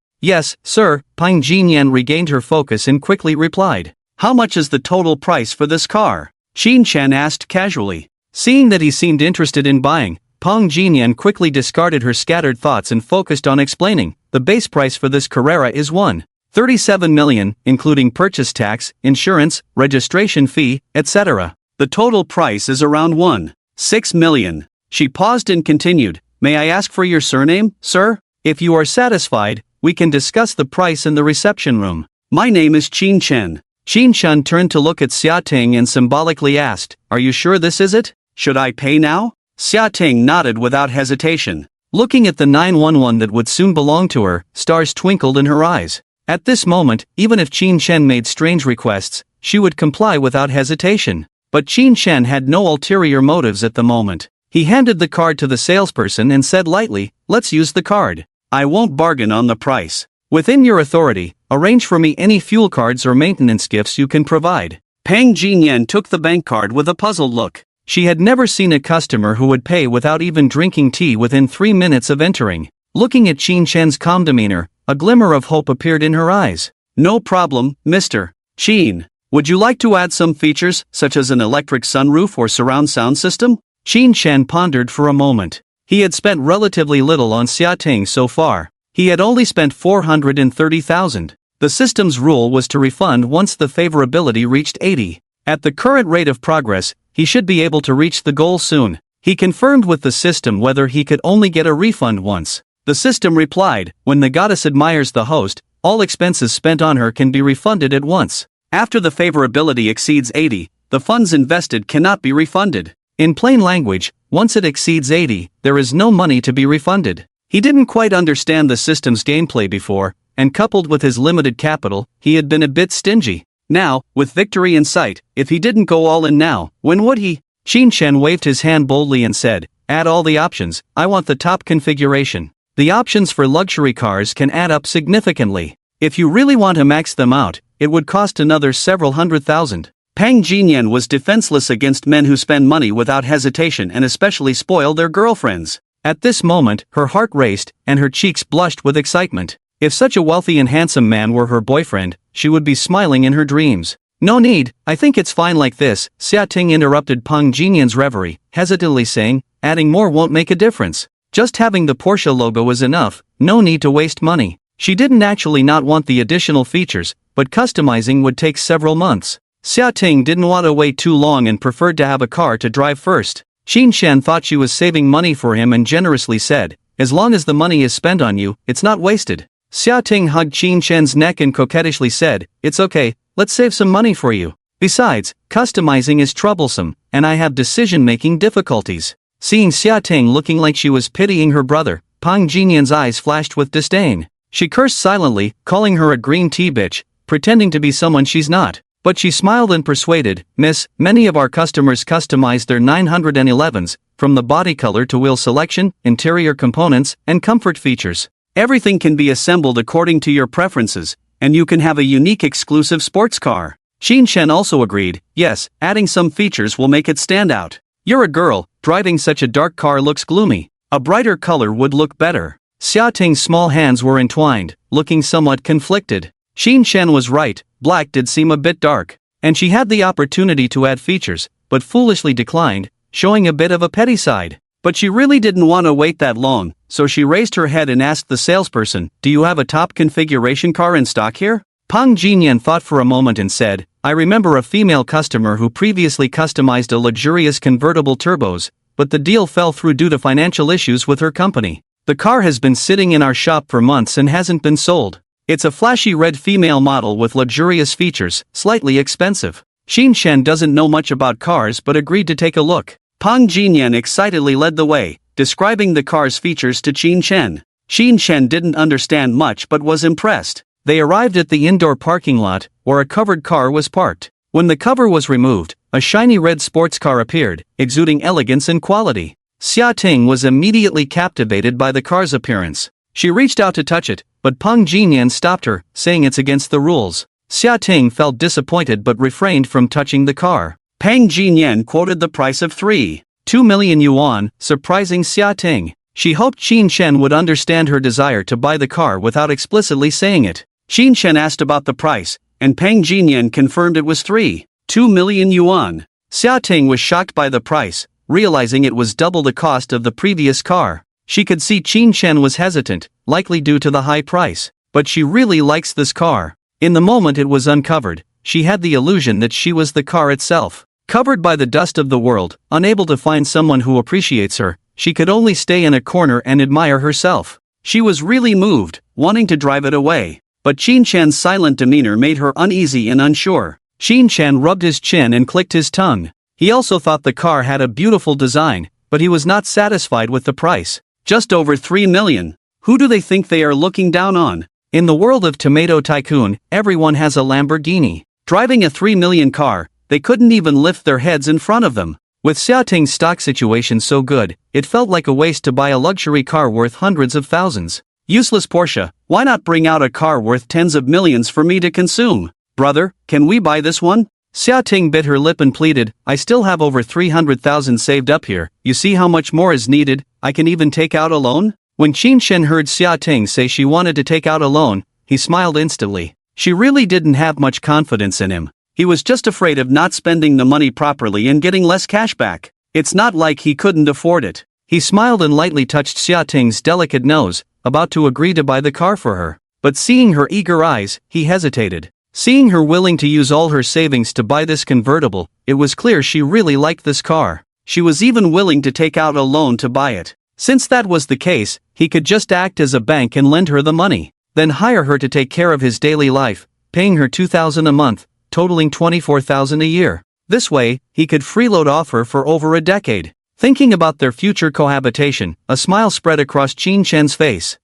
sir," Pang Jinyan regained her focus and quickly replied. "How much is the total price for this car?" Qin Shen asked casually. Seeing that he seemed interested in buying, Pang Jinyan quickly discarded her scattered thoughts and focused on explaining, "The base price for this Carrera is 1.37 million, including purchase tax, insurance, registration fee, etc. The total price is around 1.6 million. She paused and continued, "May I ask for your surname, sir? If you are satisfied, we can discuss the price in the reception room." "My name is Qin Shen." Qin Shen turned to look at Xia Ting and symbolically asked, "Are you sure this is it? Should I pay now?" Xia Ting nodded without hesitation. Looking at the 911 that would soon belong to her, stars twinkled in her eyes. At this moment, even if Qin Shen made strange requests, she would comply without hesitation. But Qin Shen had no ulterior motives at the moment. He handed the card to the salesperson and said lightly, "Let's use the card. I won't bargain on the price. Within your authority, arrange for me any fuel cards or maintenance gifts you can provide." Pang Jinyan took the bank card with a puzzled look. She had never seen a customer who would pay without even drinking tea within 3 minutes of entering. Looking at Qin Shen's calm demeanor, a glimmer of hope appeared in her eyes. "No problem, Mr. Qin. Would you like to add some features, such as an electric sunroof or surround sound system?" Qin Shen pondered for a moment. He had spent relatively little on Xia Ting so far. He had only spent 430,000. The system's rule was to refund once the favorability reached 80. At the current rate of progress, he should be able to reach the goal soon. He confirmed with the system whether he could only get a refund once. The system replied, "When the goddess admires the host, all expenses spent on her can be refunded at once. After the favorability exceeds 80, the funds invested cannot be refunded." In plain language, once it exceeds 80, there is no money to be refunded. He didn't quite understand the system's gameplay before, and coupled with his limited capital, he had been a bit stingy. Now, with victory in sight, if he didn't go all in now, when would he? Qin Shen waved his hand boldly and said, "Add all the options, I want the top configuration." The options for luxury cars can add up significantly. If you really want to max them out, it would cost another several $100,000. Pang Jinyan was defenseless against men who spend money without hesitation and especially spoil their girlfriends. At this moment, her heart raced, and her cheeks blushed with excitement. If such a wealthy and handsome man were her boyfriend, she would be smiling in her dreams. "No need, I think it's fine like this," Xia Ting interrupted Pang Jinyan's reverie, hesitantly saying, "Adding more won't make a difference. Just having the Porsche logo is enough, no need to waste money." She didn't actually not want the additional features, but customizing would take several months. Xia Ting didn't want to wait too long and preferred to have a car to drive first. Qin Shen thought she was saving money for him and generously said, "As long as the money is spent on you, it's not wasted." Xia Ting hugged Qin Shen's neck and coquettishly said, "It's okay, let's save some money for you. Besides, customizing is troublesome, and I have decision-making difficulties." Seeing Xia Ting looking like she was pitying her brother, Pang Jinyan's eyes flashed with disdain. She cursed silently, calling her a green tea bitch, pretending to be someone she's not. But she smiled and persuaded, "Miss, many of our customers customized their 911s, from the body color to wheel selection, interior components, and comfort features. Everything can be assembled according to your preferences, and you can have a unique exclusive sports car." Qin Shen also agreed, "Yes, adding some features will make it stand out. You're a girl, driving such a dark car looks gloomy. A brighter color would look better." Xia Ting's small hands were entwined, looking somewhat conflicted. Qin Shen was right, black did seem a bit dark, and she had the opportunity to add features, but foolishly declined, showing a bit of a petty side. But she really didn't want to wait that long, so she raised her head and asked the salesperson, "Do you have a top configuration car in stock here?" Pang Jinyan thought for a moment and said, "I remember a female customer who previously customized a luxurious convertible turbos, but the deal fell through due to financial issues with her company. The car has been sitting in our shop for months and hasn't been sold. It's a flashy red female model with luxurious features, slightly expensive." Qin Shen doesn't know much about cars but agreed to take a look. Pang Jinyan excitedly led the way, describing the car's features to Qin Shen. Qin Shen didn't understand much but was impressed. They arrived at the indoor parking lot, where a covered car was parked. When the cover was removed, a shiny red sports car appeared, exuding elegance and quality. Xia Ting was immediately captivated by the car's appearance. She reached out to touch it, but Pang Jinyan stopped her, saying it's against the rules. Xia Ting felt disappointed but refrained from touching the car. Pang Jinyan quoted the price of 3.2 million yuan, surprising Xia Ting. She hoped Qin Shen would understand her desire to buy the car without explicitly saying it. Qin Shen asked about the price, and Pang Jinyan confirmed it was 3.2 million yuan. Xia Ting was shocked by the price, realizing it was double the cost of the previous car. She could see Qin Shen was hesitant, likely due to the high price, but she really likes this car. In the moment it was uncovered, she had the illusion that she was the car itself. Covered by the dust of the world, unable to find someone who appreciates her, she could only stay in a corner and admire herself. She was really moved, wanting to drive it away. But Qin Shen's silent demeanor made her uneasy and unsure. Qin Shen rubbed his chin and clicked his tongue. He also thought the car had a beautiful design, but he was not satisfied with the price. Just over 3 million. Who do they think they are looking down on? In the world of Tomato Tycoon, everyone has a Lamborghini. Driving a 3 million car, they couldn't even lift their heads in front of them. With Xia Ting's stock situation so good, it felt like a waste to buy a luxury car worth hundreds of thousands. Useless Porsche, why not bring out a car worth tens of millions for me to consume? Brother, can we buy this one? Xia Ting bit her lip and pleaded, "I still have over 300,000 saved up here, you see how much more is needed, I can even take out a loan?" When Qin Shen heard Xia Ting say she wanted to take out a loan, he smiled instantly. She really didn't have much confidence in him. He was just afraid of not spending the money properly and getting less cash back. It's not like he couldn't afford it. He smiled and lightly touched Xia Ting's delicate nose, about to agree to buy the car for her. But seeing her eager eyes, he hesitated. Seeing her willing to use all her savings to buy this convertible, it was clear she really liked this car. She was even willing to take out a loan to buy it. Since that was the case, he could just act as a bank and lend her the money, then hire her to take care of his daily life, paying her 2,000 a month, totaling 24,000 a year. This way, he could freeload off her for over a decade. Thinking about their future cohabitation, a smile spread across Qin Shen's face.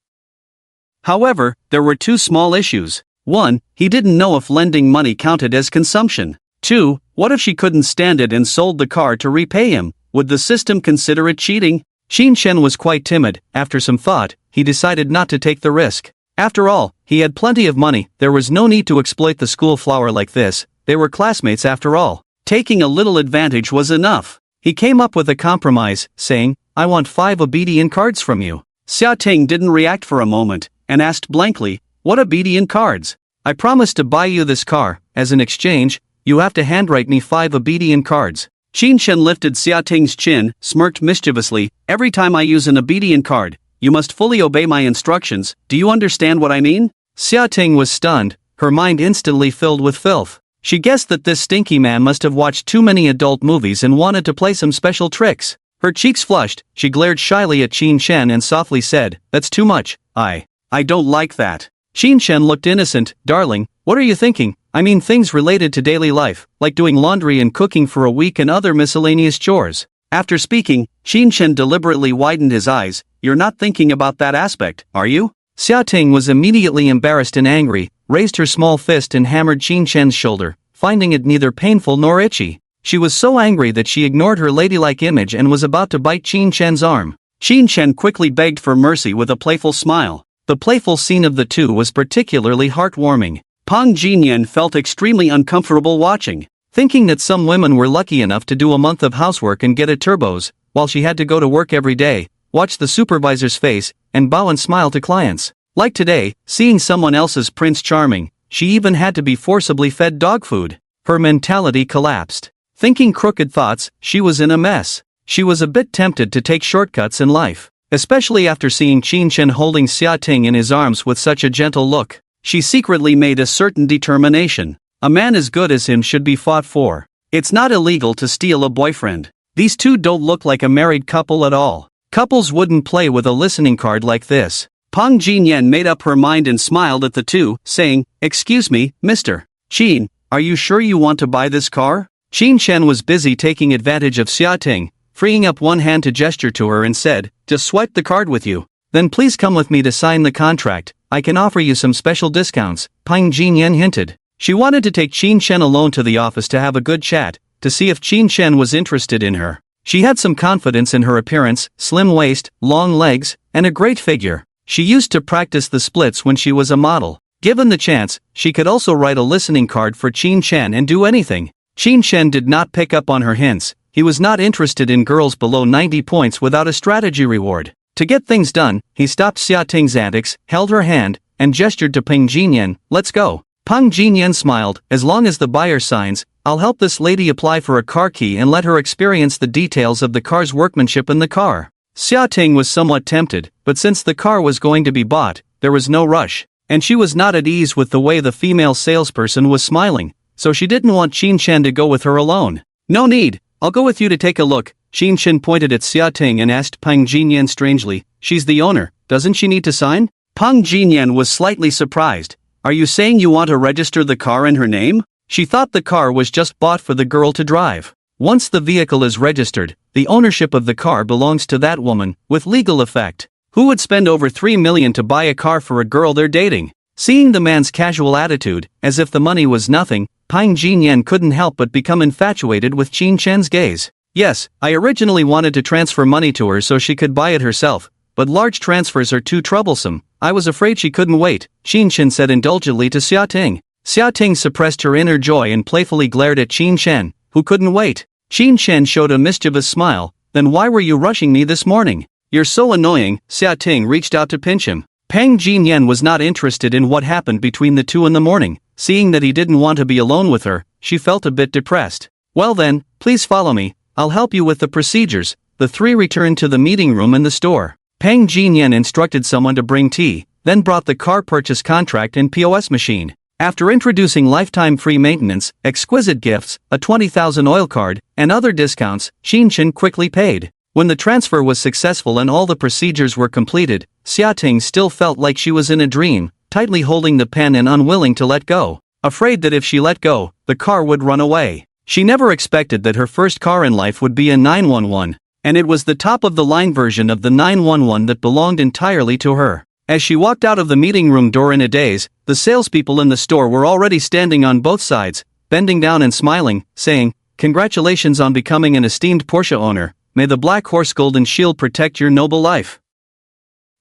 However, there were two small issues. 1. He didn't know if lending money counted as consumption. 2. What if she couldn't stand it and sold the car to repay him? Would the system consider it cheating? Qin Shen was quite timid. After some thought, he decided not to take the risk. After all, he had plenty of money, there was no need to exploit the school flower like this, they were classmates after all. Taking a little advantage was enough. He came up with a compromise, saying, "I want 5 obedient cards from you." Xia Ting didn't react for a moment, and asked blankly, "What obedient cards?" "I promise to buy you this car, as an exchange, you have to handwrite me 5 obedient cards." Qin Shen lifted Xia Ting's chin, smirked mischievously, "Every time I use an obedient card, You must fully obey my instructions, do you understand what I mean? Xia Ting was stunned, her mind instantly filled with filth. She guessed that this stinky man must have watched too many adult movies and wanted to play some special tricks. Her cheeks flushed, she glared shyly at Qin Shen and softly said, "That's too much, I don't like that." Qin Shen looked innocent. "Darling, what are you thinking? I mean things related to daily life, like doing laundry and cooking for a week and other miscellaneous chores." After speaking, Qin Shen deliberately widened his eyes. "You're not thinking about that aspect, are you?" Xia Ting was immediately embarrassed and angry, raised her small fist and hammered Qin Shen's shoulder, finding it neither painful nor itchy. She was so angry that she ignored her ladylike image and was about to bite Qin Shen's arm. Qin Shen quickly begged for mercy with a playful smile. The playful scene of the two was particularly heartwarming. Pang Jinyan felt extremely uncomfortable watching. Thinking that some women were lucky enough to do a month of housework and get a turbos, while she had to go to work every day, watch the supervisor's face, and bow and smile to clients. Like today, seeing someone else's Prince Charming, she even had to be forcibly fed dog food. Her mentality collapsed. Thinking crooked thoughts, she was in a mess. She was a bit tempted to take shortcuts in life, especially after seeing Qin Shen holding Xia Ting in his arms with such a gentle look. She secretly made a certain determination. A man as good as him should be fought for. It's not illegal to steal a boyfriend. These two don't look like a married couple at all. Couples wouldn't play with a listening card like this. Pang Jinyan made up her mind and smiled at the two, saying, "Excuse me, Mr. Qin, are you sure you want to buy this car?" Qin Shen was busy taking advantage of Xia Ting, freeing up one hand to gesture to her and said, "Just swipe the card with you. Then please come with me to sign the contract. I can offer you some special discounts," Pang Jinyan hinted. She wanted to take Qin Shen alone to the office to have a good chat, to see if Qin Shen was interested in her. She had some confidence in her appearance, slim waist, long legs, and a great figure. She used to practice the splits when she was a model. Given the chance, she could also write a listening card for Qin Shen and do anything. Qin Shen did not pick up on her hints. He was not interested in girls below 90 points without a strategy reward. To get things done, he stopped Xia Ting's antics, held her hand, and gestured to Pang Jinyan, "Let's go." Pang Jinyan smiled, "As long as the buyer signs, I'll help this lady apply for a car key and let her experience the details of the car's workmanship in the car." Xia Ting was somewhat tempted, but since the car was going to be bought, there was no rush, and she was not at ease with the way the female salesperson was smiling, so she didn't want Qin Shen to go with her alone. "No need, I'll go with you to take a look." Qin Shen pointed at Xia Ting and asked Pang Jinyan strangely, "She's the owner, doesn't she need to sign?" Pang Jinyan was slightly surprised. "Are you saying you want to register the car in her name?" She thought the car was just bought for the girl to drive. Once the vehicle is registered, the ownership of the car belongs to that woman, with legal effect. Who would spend over 3 million to buy a car for a girl they're dating? Seeing the man's casual attitude, as if the money was nothing, Pang Jinyan couldn't help but become infatuated with Qin Shen's gaze. "Yes, I originally wanted to transfer money to her so she could buy it herself, but large transfers are too troublesome. I was afraid she couldn't wait," Qin Shen said indulgently to Xia Ting. Xia Ting suppressed her inner joy and playfully glared at Qin Shen, who couldn't wait. Qin Shen showed a mischievous smile. "Then why were you rushing me this morning? You're so annoying." Xia Ting reached out to pinch him. Pang Jinyan was not interested in what happened between the two in the morning. Seeing that he didn't want to be alone with her, she felt a bit depressed. "Well then, please follow me, I'll help you with the procedures." The three returned to the meeting room in the store. Pang Jinyan instructed someone to bring tea, then brought the car purchase contract and POS machine. After introducing lifetime free maintenance, exquisite gifts, a 20,000 oil card, and other discounts, Qin Shen quickly paid. When the transfer was successful and all the procedures were completed, Xia Ting still felt like she was in a dream, tightly holding the pen and unwilling to let go, afraid that if she let go, the car would run away. She never expected that her first car in life would be a 911, and it was the top-of-the-line version of the 911 that belonged entirely to her. As she walked out of the meeting room door in a daze, the salespeople in the store were already standing on both sides, bending down and smiling, saying, "Congratulations on becoming an esteemed Porsche owner. May the Black Horse Golden Shield protect your noble life."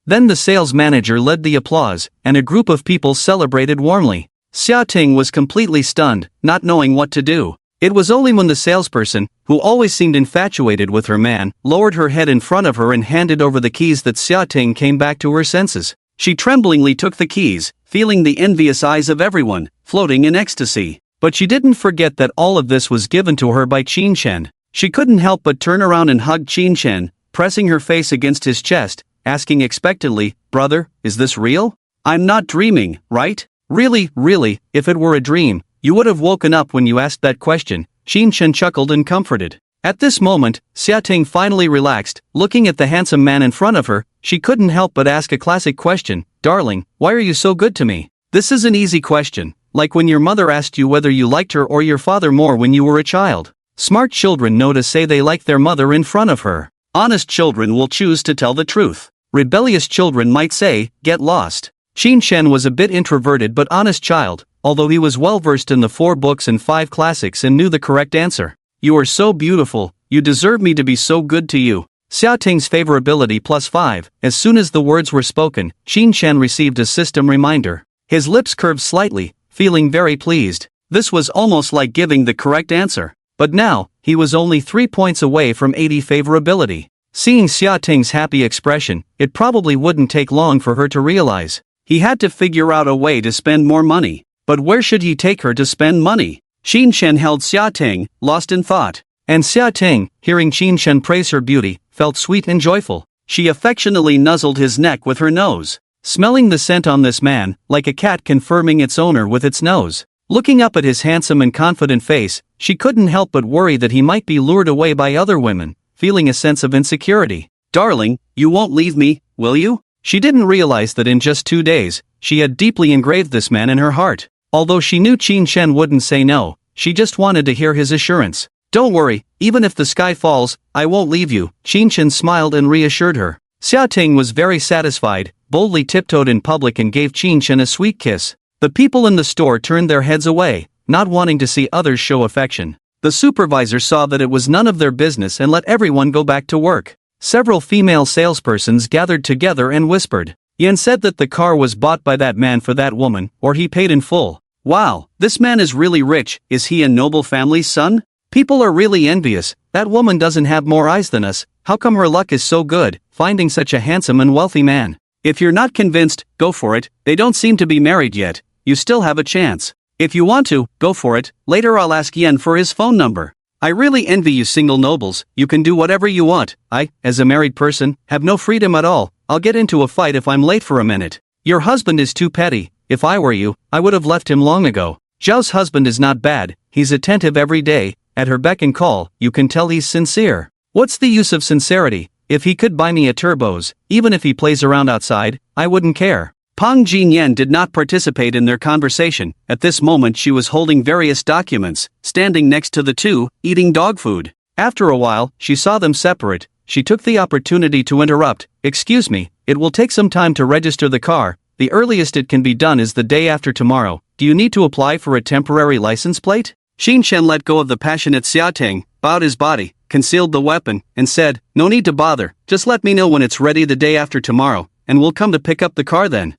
Then the sales manager led the applause, and a group of people celebrated warmly. Xia Ting was completely stunned, not knowing what to do. It was only when the salesperson, who always seemed infatuated with her man, lowered her head in front of her and handed over the keys that Xia Ting came back to her senses. She tremblingly took the keys, feeling the envious eyes of everyone, floating in ecstasy. But she didn't forget that all of this was given to her by Qin Shen. She couldn't help but turn around and hug Qin Shen, pressing her face against his chest, asking expectantly, "Brother, is this real? I'm not dreaming, right?" Really, if it were a dream, you would have woken up when you asked that question," Xin Shen chuckled and comforted. At this moment, Xiating finally relaxed, looking at the handsome man in front of her. She couldn't help but ask a classic question, "Darling, why are you so good to me?" This is an easy question, like when your mother asked you whether you liked her or your father more when you were a child. Smart children know to say they like their mother in front of her. Honest children will choose to tell the truth. Rebellious children might say, "Get lost." Xin Shen was a bit introverted but honest child, although he was well versed in the 4 books and 5 classics and knew the correct answer. "You are so beautiful, you deserve me to be so good to you." Xiating's favorability +5. As soon as the words were spoken, Xin Shen received a system reminder. His lips curved slightly, feeling very pleased. This was almost like giving the correct answer. But now, he was only 3 points away from 80 favorability. Seeing Xiating's happy expression, it probably wouldn't take long for her to realize. He had to figure out a way to spend more money. But where should he take her to spend money? Xin Shen held Xiating, lost in thought. And Xiating, hearing Xin Shen praise her beauty, felt sweet and joyful. She affectionately nuzzled his neck with her nose, smelling the scent on this man, like a cat confirming its owner with its nose. Looking up at his handsome and confident face, she couldn't help but worry that he might be lured away by other women, feeling a sense of insecurity. "Darling, you won't leave me, will you?" She didn't realize that in just 2 days, she had deeply engraved this man in her heart. Although she knew Qin Shen wouldn't say no, she just wanted to hear his assurance. "Don't worry, even if the sky falls, I won't leave you," Qin Shen smiled and reassured her. Xiating was very satisfied, boldly tiptoed in public and gave Qin Shen a sweet kiss. The people in the store turned their heads away, not wanting to see others show affection. The supervisor saw that it was none of their business and let everyone go back to work. Several female salespersons gathered together and whispered. Yan said that the car was bought by that man for that woman, or he paid in full. Wow, this man is really rich. Is he a noble family's son? People are really envious. That woman doesn't have more eyes than us. How come her luck is so good, finding such a handsome and wealthy man? If you're not convinced, go for it. They don't seem to be married yet. You still have a chance. If you want to, go for it. Later I'll ask Yan for his phone number. I really envy you single nobles. You can do whatever you want. I, as a married person, have no freedom at all. I'll get into a fight if I'm late for a minute. Your husband is too petty. If I were you, I would have left him long ago. Zhao's husband is not bad. He's attentive every day. At her beck and call, you can tell he's sincere. What's the use of sincerity? If he could buy me a turbos, even if he plays around outside, I wouldn't care. Peng Jinyan did not participate in their conversation. At this moment she was holding various documents, standing next to the two, eating dog food. After a while, she saw them separate. She took the opportunity to interrupt. "Excuse me, it will take some time to register the car. The earliest it can be done is the day after tomorrow. Do you need to apply for a temporary license plate?" Xin Shen let go of the passionate Xiating, bowed his body, concealed the weapon, and said, "No need to bother, just let me know when it's ready the day after tomorrow, and we'll come to pick up the car then."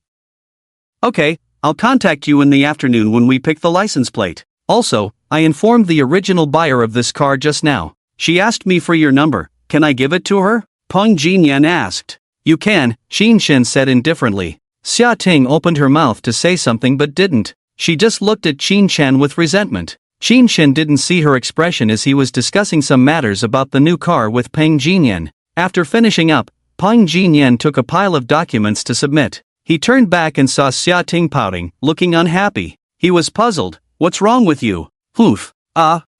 "Okay, I'll contact you in the afternoon when we pick the license plate. Also, I informed the original buyer of this car just now. She asked me for your number. Can I give it to her?" Peng Jinyan asked. "You can," Xin Shen said indifferently. Xia Ting opened her mouth to say something but didn't. She just looked at Qin Shen with resentment. Qin Shen didn't see her expression as he was discussing some matters about the new car with Peng Jinyan. After finishing up, Peng Jinyan took a pile of documents to submit. He turned back and saw Xia Ting pouting, looking unhappy. He was puzzled. "What's wrong with you?" "Oof.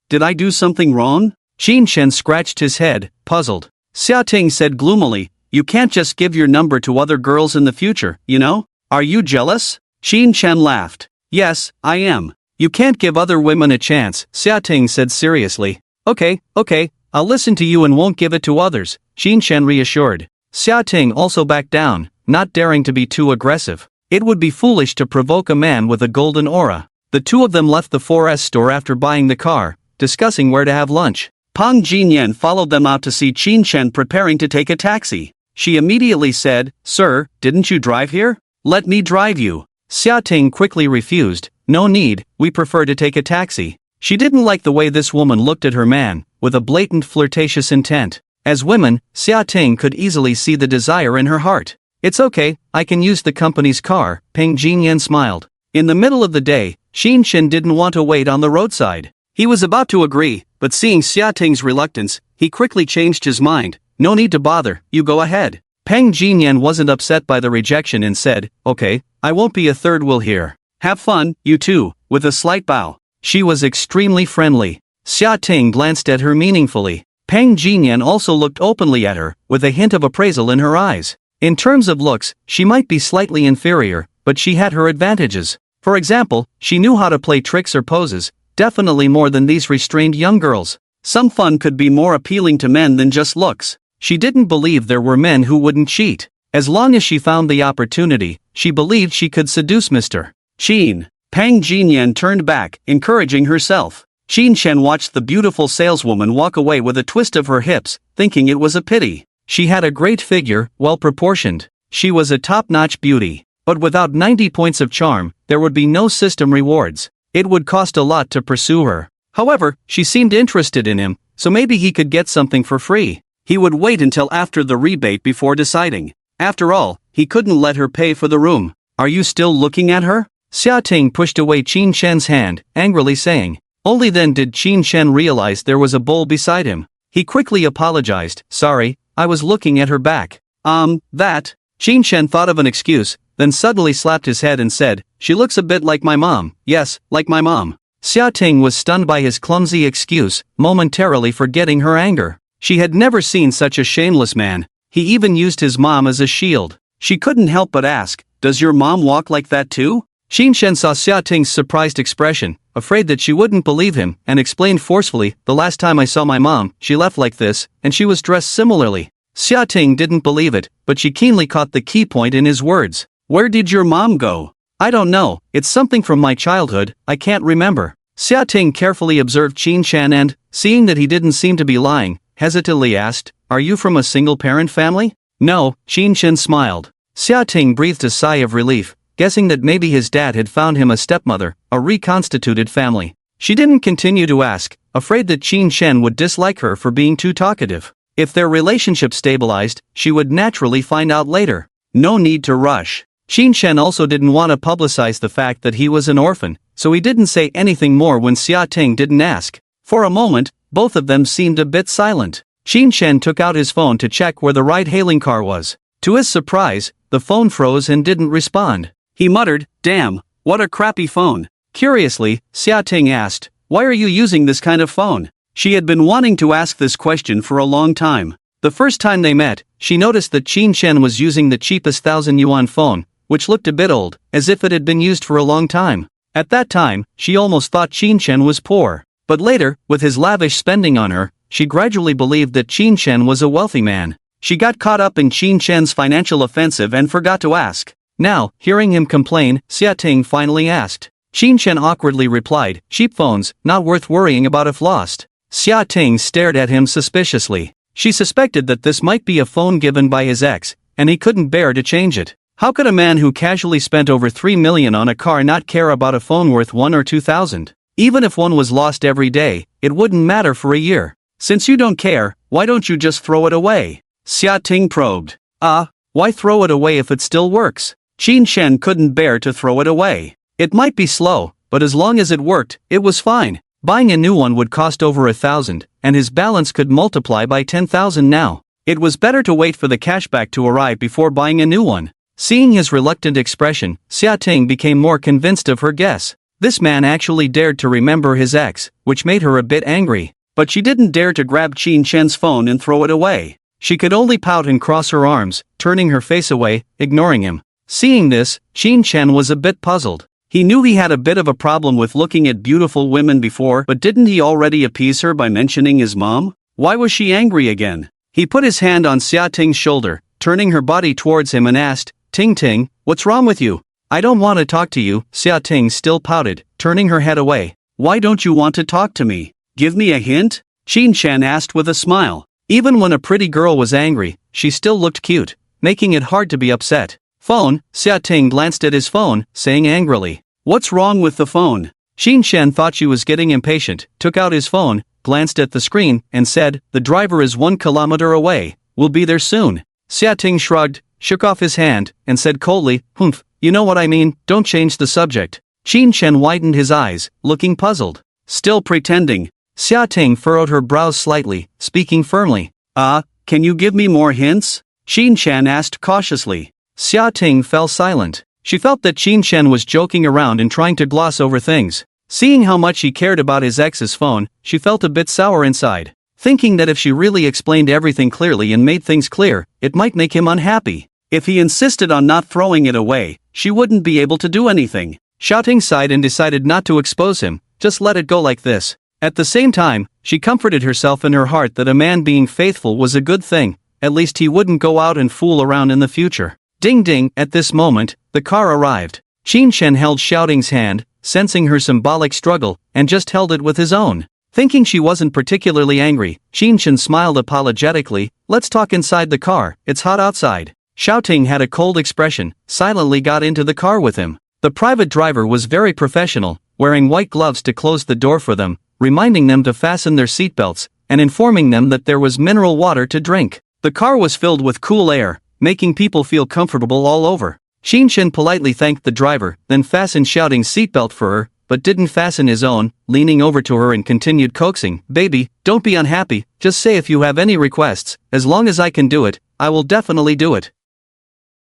Did I do something wrong?" Qin Shen scratched his head, puzzled. Xia Ting said gloomily, "You can't just give your number to other girls in the future, you know? Are you jealous?" Qin Shen laughed. "Yes, I am. You can't give other women a chance," Xia Ting said seriously. Okay, I'll listen to you and won't give it to others," Qin Shen reassured. Xia Ting also backed down, not daring to be too aggressive. It would be foolish to provoke a man with a golden aura. The two of them left the 4S store after buying the car, discussing where to have lunch. Peng Jinyan followed them out to see Qin Shen preparing to take a taxi. She immediately said, "Sir, didn't you drive here? Let me drive you." Xia Ting quickly refused. "No need, we prefer to take a taxi." She didn't like the way this woman looked at her man, with a blatant flirtatious intent. As women, Xia Ting could easily see the desire in her heart. "It's okay, I can use the company's car," Peng Jinyan smiled. In the middle of the day, Qin Shen didn't want to wait on the roadside. He was about to agree, but seeing Xia Ting's reluctance, he quickly changed his mind. "No need to bother, you go ahead." Peng Jinyan wasn't upset by the rejection and said, "Okay, I won't be a third wheel here. Have fun, you two," with a slight bow. She was extremely friendly. Xia Ting glanced at her meaningfully. Peng Jinyan also looked openly at her, with a hint of appraisal in her eyes. In terms of looks, she might be slightly inferior, but she had her advantages. For example, she knew how to play tricks or poses, definitely more than these restrained young girls. Some fun could be more appealing to men than just looks. She didn't believe there were men who wouldn't cheat. As long as she found the opportunity, she believed she could seduce Mr. Qin. Peng Jinyan turned back, encouraging herself. Qin Shen watched the beautiful saleswoman walk away with a twist of her hips, thinking it was a pity. She had a great figure, well proportioned. She was a top-notch beauty. But without 90 points of charm, there would be no system rewards. It would cost a lot to pursue her. However, she seemed interested in him, so maybe he could get something for free. He would wait until after the rebate before deciding. After all, he couldn't let her pay for the room. "Are you still looking at her?" Xia Ting pushed away Qin Shen's hand, angrily saying. Only then did Qin Shen realize there was a bowl beside him. He quickly apologized. "Sorry, I was looking at her back." That. Qin Shen thought of an excuse, then suddenly slapped his head and said, "She looks a bit like my mom." "Yes, like my mom." Xia Ting was stunned by his clumsy excuse, momentarily forgetting her anger. She had never seen such a shameless man. He even used his mom as a shield. She couldn't help but ask, "Does your mom walk like that too?" Qin Shen saw Xia Ting's surprised expression, afraid that she wouldn't believe him, and explained forcefully, "The last time I saw my mom, she left like this, and she was dressed similarly." Xia Ting didn't believe it, but she keenly caught the key point in his words. "Where did your mom go?" "I don't know, it's something from my childhood, I can't remember." Xia Ting carefully observed Qin Shen and, seeing that he didn't seem to be lying, hesitantly asked, "Are you from a single-parent family?" "No," Qin Shen smiled. Xia Ting breathed a sigh of relief, guessing that maybe his dad had found him a stepmother, a reconstituted family. She didn't continue to ask, afraid that Qin Shen would dislike her for being too talkative. If their relationship stabilized, she would naturally find out later. No need to rush. Qin Shen also didn't want to publicize the fact that he was an orphan, so he didn't say anything more when Xia Ting didn't ask. For a moment, both of them seemed a bit silent. Qin Shen took out his phone to check where the ride-hailing car was. To his surprise, the phone froze and didn't respond. He muttered, "Damn, what a crappy phone." Curiously, Xia Ting asked, "Why are you using this kind of phone?" She had been wanting to ask this question for a long time. The first time they met, she noticed that Qin Shen was using the cheapest 1,000 yuan phone, which looked a bit old, as if it had been used for a long time. At that time, she almost thought Qin Shen was poor. But later, with his lavish spending on her, she gradually believed that Qin Shen was a wealthy man. She got caught up in Qin Shen's financial offensive and forgot to ask. Now, hearing him complain, Xia Ting finally asked. Qin Shen awkwardly replied, "Cheap phones, not worth worrying about if lost." Xia Ting stared at him suspiciously. She suspected that this might be a phone given by his ex, and he couldn't bear to change it. How could a man who casually spent over 3 million on a car not care about a phone worth 1 or 2,000? Even if one was lost every day, it wouldn't matter for a year. "Since you don't care, why don't you just throw it away?" Xia Ting probed. Why throw it away if it still works? Qin Shen couldn't bear to throw it away. It might be slow, but as long as it worked, it was fine. Buying a new one would cost over 1,000, and his balance could multiply by 10,000 now. It was better to wait for the cashback to arrive before buying a new one. Seeing his reluctant expression, Xia Ting became more convinced of her guess. This man actually dared to remember his ex, which made her a bit angry. But she didn't dare to grab Qin Shen's phone and throw it away. She could only pout and cross her arms, turning her face away, ignoring him. Seeing this, Qin Shen was a bit puzzled. He knew he had a bit of a problem with looking at beautiful women before, but didn't he already appease her by mentioning his mom? Why was she angry again? He put his hand on Xia Ting's shoulder, turning her body towards him and asked, "Ting Ting, what's wrong with you?" "I don't want to talk to you," Xia Ting still pouted, turning her head away. "Why don't you want to talk to me? Give me a hint?" Qin Shen asked with a smile. Even when a pretty girl was angry, she still looked cute, making it hard to be upset. "Phone," Xia Ting glanced at his phone, saying angrily, "What's wrong with the phone?" Qin Shen thought she was getting impatient, took out his phone, glanced at the screen, and said, "The driver is 1 kilometer away, we'll be there soon." Xia Ting shrugged, shook off his hand, and said coldly, "Humph, you know what I mean, don't change the subject." Qin Shen widened his eyes, looking puzzled. Still pretending. Xia Ting furrowed her brows slightly, speaking firmly. Can you give me more hints?" Xin Chen asked cautiously. Xia Ting fell silent. She felt that Qin Shen was joking around and trying to gloss over things. Seeing how much he cared about his ex's phone, she felt a bit sour inside, thinking that if she really explained everything clearly and made things clear, it might make him unhappy. If he insisted on not throwing it away, she wouldn't be able to do anything. Xia Ting sighed and decided not to expose him, just let it go like this. At the same time, she comforted herself in her heart that a man being faithful was a good thing, at least he wouldn't go out and fool around in the future. Ding ding, at this moment, the car arrived. Qin Shen held Xiao Ting's hand, sensing her symbolic struggle, and just held it with his own. Thinking she wasn't particularly angry, Qin Shen smiled apologetically. Let's talk inside the car, it's hot outside. Xiao Ting had a cold expression, silently got into the car with him. The private driver was very professional, wearing white gloves to close the door for them, reminding them to fasten their seatbelts, and informing them that there was mineral water to drink. The car was filled with cool air, making people feel comfortable all over. Qin Shen politely thanked the driver, then fastened Xiao Ting's seatbelt for her, but didn't fasten his own, leaning over to her and continued coaxing. Baby, don't be unhappy, just say if you have any requests, as long as I can do it, I will definitely do it.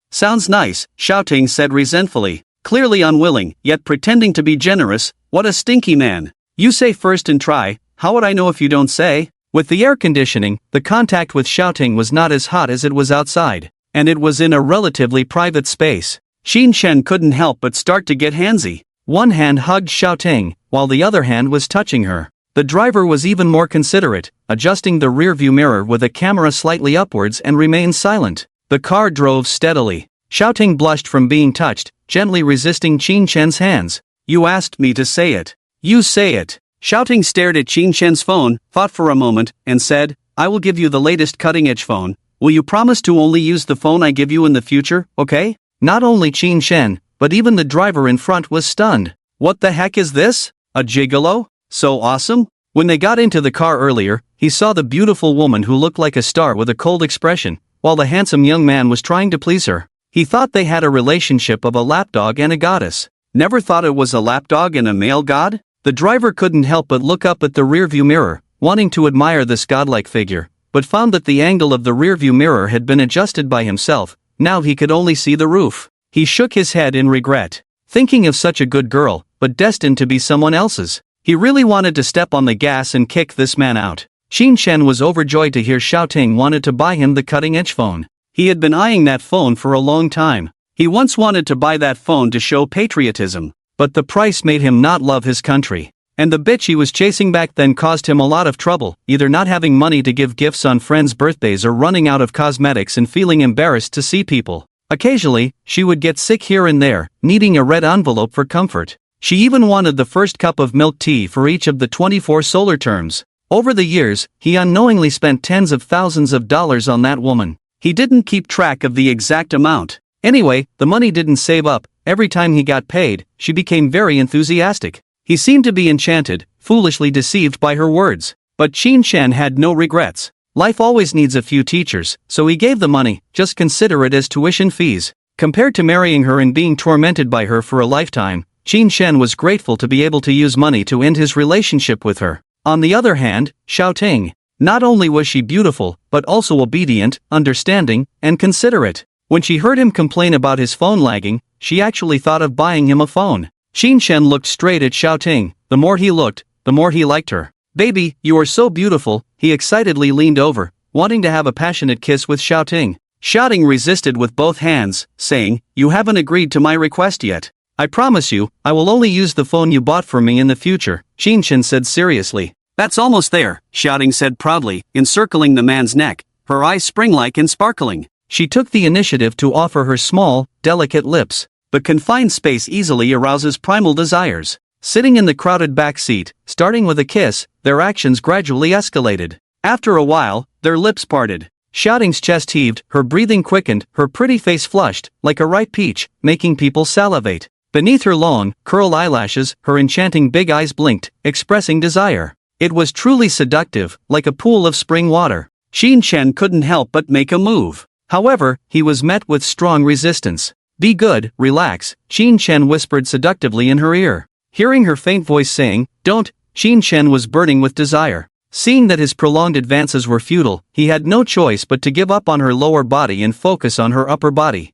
Sounds nice, Xiao Ting said resentfully, clearly unwilling, yet pretending to be generous. What a stinky man. You say first and try, how would I know if you don't say? With the air conditioning, the contact with Xiao Ting was not as hot as it was outside, and it was in a relatively private space. Qin Shen couldn't help but start to get handsy. One hand hugged Xiao Ting, while the other hand was touching her. The driver was even more considerate, adjusting the rearview mirror with a camera slightly upwards and remained silent. The car drove steadily. Xiao Ting blushed from being touched, gently resisting Qin Shen's hands. You asked me to say it. You say it. Xiao Ting stared at Qin Shen's phone, thought for a moment, and said, I will give you the latest cutting-edge phone. Will you promise to only use the phone I give you in the future, okay? Not only Qin Shen, but even the driver in front was stunned. What the heck is this? A gigolo? So awesome? When they got into the car earlier, he saw the beautiful woman who looked like a star with a cold expression, while the handsome young man was trying to please her. He thought they had a relationship of a lapdog and a goddess. Never thought it was a lapdog and a male god? The driver couldn't help but look up at the rearview mirror, wanting to admire this godlike figure, but found that the angle of the rearview mirror had been adjusted by himself. Now he could only see the roof. He shook his head in regret, thinking of such a good girl, but destined to be someone else's. He really wanted to step on the gas and kick this man out. Qin Shen was overjoyed to hear Xiao Ting wanted to buy him the cutting-edge phone. He had been eyeing that phone for a long time. He once wanted to buy that phone to show patriotism, but the price made him not love his country. And the bitch he was chasing back then caused him a lot of trouble, either not having money to give gifts on friends' birthdays or running out of cosmetics and feeling embarrassed to see people. Occasionally, she would get sick here and there, needing a red envelope for comfort. She even wanted the first cup of milk tea for each of the 24 solar terms. Over the years, he unknowingly spent tens of thousands of dollars on that woman. He didn't keep track of the exact amount. Anyway, the money didn't save up. Every time he got paid, she became very enthusiastic. He seemed to be enchanted, foolishly deceived by her words. But Qin Shen had no regrets. Life always needs a few teachers, so he gave the money. Just consider it as tuition fees. Compared to marrying her and being tormented by her for a lifetime, Qin Shen was grateful to be able to use money to end his relationship with her. On the other hand, Xiao Ting. Not only was she beautiful, but also obedient, understanding, and considerate. When she heard him complain about his phone lagging, she actually thought of buying him a phone. Qin Shen looked straight at Xiao Ting. The more he looked, the more he liked her. Baby, you are so beautiful, he excitedly leaned over, wanting to have a passionate kiss with Xiao Ting. Xiao Ting resisted with both hands, saying, You haven't agreed to my request yet. I promise you, I will only use the phone you bought for me in the future, Qin Shen said seriously. That's almost there, Xiao Ting said proudly, encircling the man's neck, her eyes spring-like and sparkling. She took the initiative to offer her small, delicate lips. The confined space easily arouses primal desires. Sitting in the crowded back seat, starting with a kiss, their actions gradually escalated. After a while, their lips parted. Xiao Ting's chest heaved, her breathing quickened, her pretty face flushed, like a ripe peach, making people salivate. Beneath her long, curled eyelashes, her enchanting big eyes blinked, expressing desire. It was truly seductive, like a pool of spring water. Qin Shen couldn't help but make a move. However, he was met with strong resistance. Be good, relax, Qin Shen whispered seductively in her ear. Hearing her faint voice saying, Don't, Qin Shen was burning with desire. Seeing that his prolonged advances were futile, he had no choice but to give up on her lower body and focus on her upper body.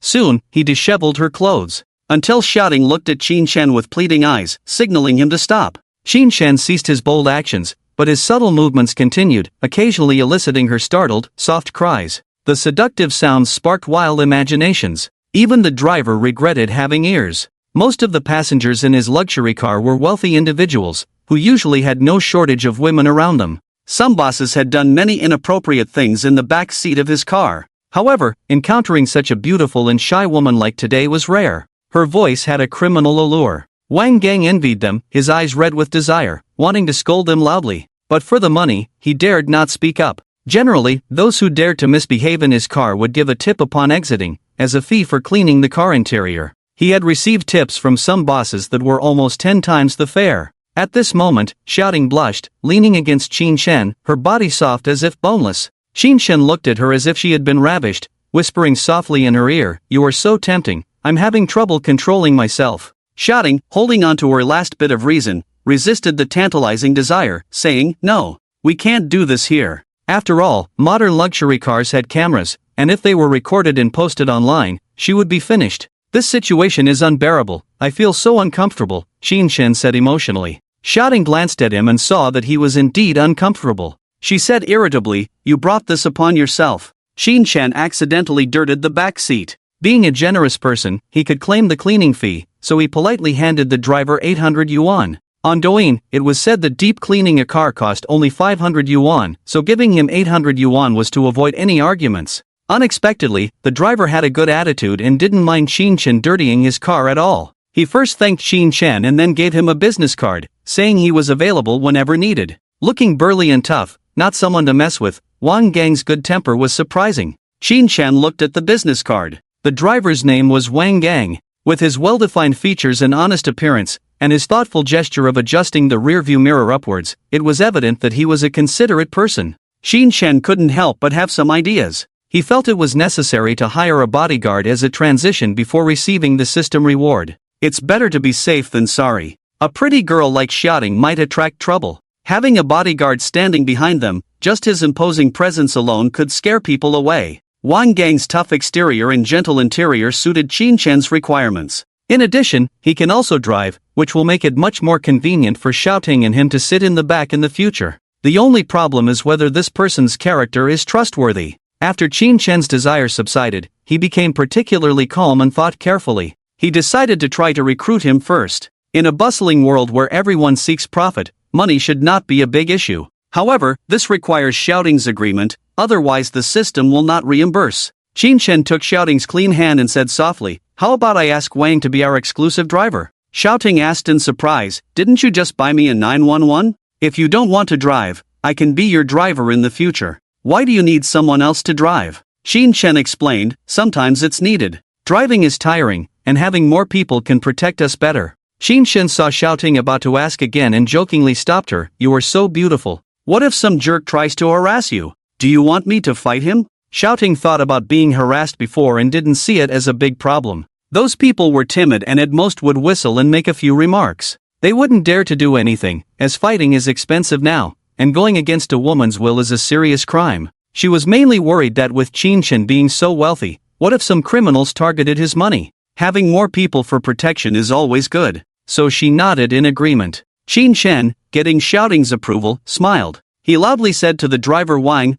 Soon, he disheveled her clothes, until Shouting looked at Qin Shen with pleading eyes, signaling him to stop. Qin Shen ceased his bold actions, but his subtle movements continued, occasionally eliciting her startled, soft cries. The seductive sounds sparked wild imaginations. Even the driver regretted having ears. Most of the passengers in his luxury car were wealthy individuals, who usually had no shortage of women around them. Some bosses had done many inappropriate things in the back seat of his car. However, encountering such a beautiful and shy woman like today was rare. Her voice had a criminal allure. Wang Gang envied them, his eyes red with desire, wanting to scold them loudly. But for the money, he dared not speak up. Generally, those who dared to misbehave in his car would give a tip upon exiting, as a fee for cleaning the car interior. He had received tips from some bosses that were almost 10 times the fare. At this moment, Shouting blushed, leaning against Qin Shen, her body soft as if boneless. Qin Shen looked at her as if she had been ravished, whispering softly in her ear, "You are so tempting, I'm having trouble controlling myself." Shouting, holding on to her last bit of reason, resisted the tantalizing desire, saying, "No, we can't do this here." After all, modern luxury cars had cameras, and if they were recorded and posted online, she would be finished. "This situation is unbearable, I feel so uncomfortable," Qin Shen said emotionally. Shouting glanced at him and saw that he was indeed uncomfortable. She said irritably, "You brought this upon yourself." Qin Shen accidentally dirted the back seat. Being a generous person, he could claim the cleaning fee, so he politely handed the driver 800 yuan. On Douyin, it was said that deep cleaning a car cost only 500 yuan, so giving him 800 yuan was to avoid any arguments. Unexpectedly, the driver had a good attitude and didn't mind Qin Shen dirtying his car at all. He first thanked Qin Shen and then gave him a business card, saying he was available whenever needed. Looking burly and tough, not someone to mess with, Wang Gang's good temper was surprising. Qin Shen looked at the business card. The driver's name was Wang Gang. With his well-defined features and honest appearance, and his thoughtful gesture of adjusting the rearview mirror upwards, it was evident that he was a considerate person. Qin Shen couldn't help but have some ideas. He felt it was necessary to hire a bodyguard as a transition before receiving the system reward. It's better to be safe than sorry. A pretty girl like Shouting might attract trouble. Having a bodyguard standing behind them, just his imposing presence alone could scare people away. Wang Gang's tough exterior and gentle interior suited Qin Shen's requirements. In addition, he can also drive, which will make it much more convenient for Shouting and him to sit in the back in the future. The only problem is whether this person's character is trustworthy. After Qin Shen's desire subsided, he became particularly calm and thought carefully. He decided to try to recruit him first. In a bustling world where everyone seeks profit, money should not be a big issue. However, this requires Shouting's agreement, otherwise the system will not reimburse. Qin Shen took Shouting's clean hand and said softly, "How about I ask Wang to be our exclusive driver?" Shouting asked in surprise, "Didn't you just buy me a 911? If you don't want to drive, I can be your driver in the future. Why do you need someone else to drive?" Qin Shen explained, "Sometimes it's needed. Driving is tiring, and having more people can protect us better." Qin Shen saw Shouting about to ask again and jokingly stopped her, "You are so beautiful. What if some jerk tries to harass you? Do you want me to fight him?" Shouting thought about being harassed before and didn't see it as a big problem. Those people were timid and at most would whistle and make a few remarks. They wouldn't dare to do anything, as fighting is expensive now, and going against a woman's will is a serious crime. She was mainly worried that with Qin Shen being so wealthy, what if some criminals targeted his money? Having more people for protection is always good. So she nodded in agreement. Qin Shen, getting Shouting's approval, smiled. He loudly said to the driver Wang,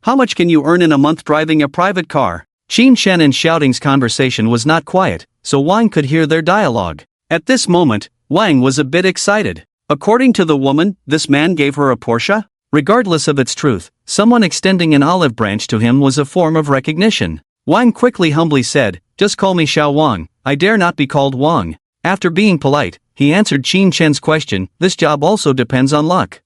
"How much can you earn in a month driving a private car?" Qin Shen and Shouting's conversation was not quiet, so Wang could hear their dialogue. At this moment, Wang was a bit excited. According to the woman, this man gave her a Porsche? Regardless of its truth, someone extending an olive branch to him was a form of recognition. Wang quickly humbly said, "Just call me Xiao Wang, I dare not be called Wang." After being polite, he answered Qin Shen's question, "This job also depends on luck.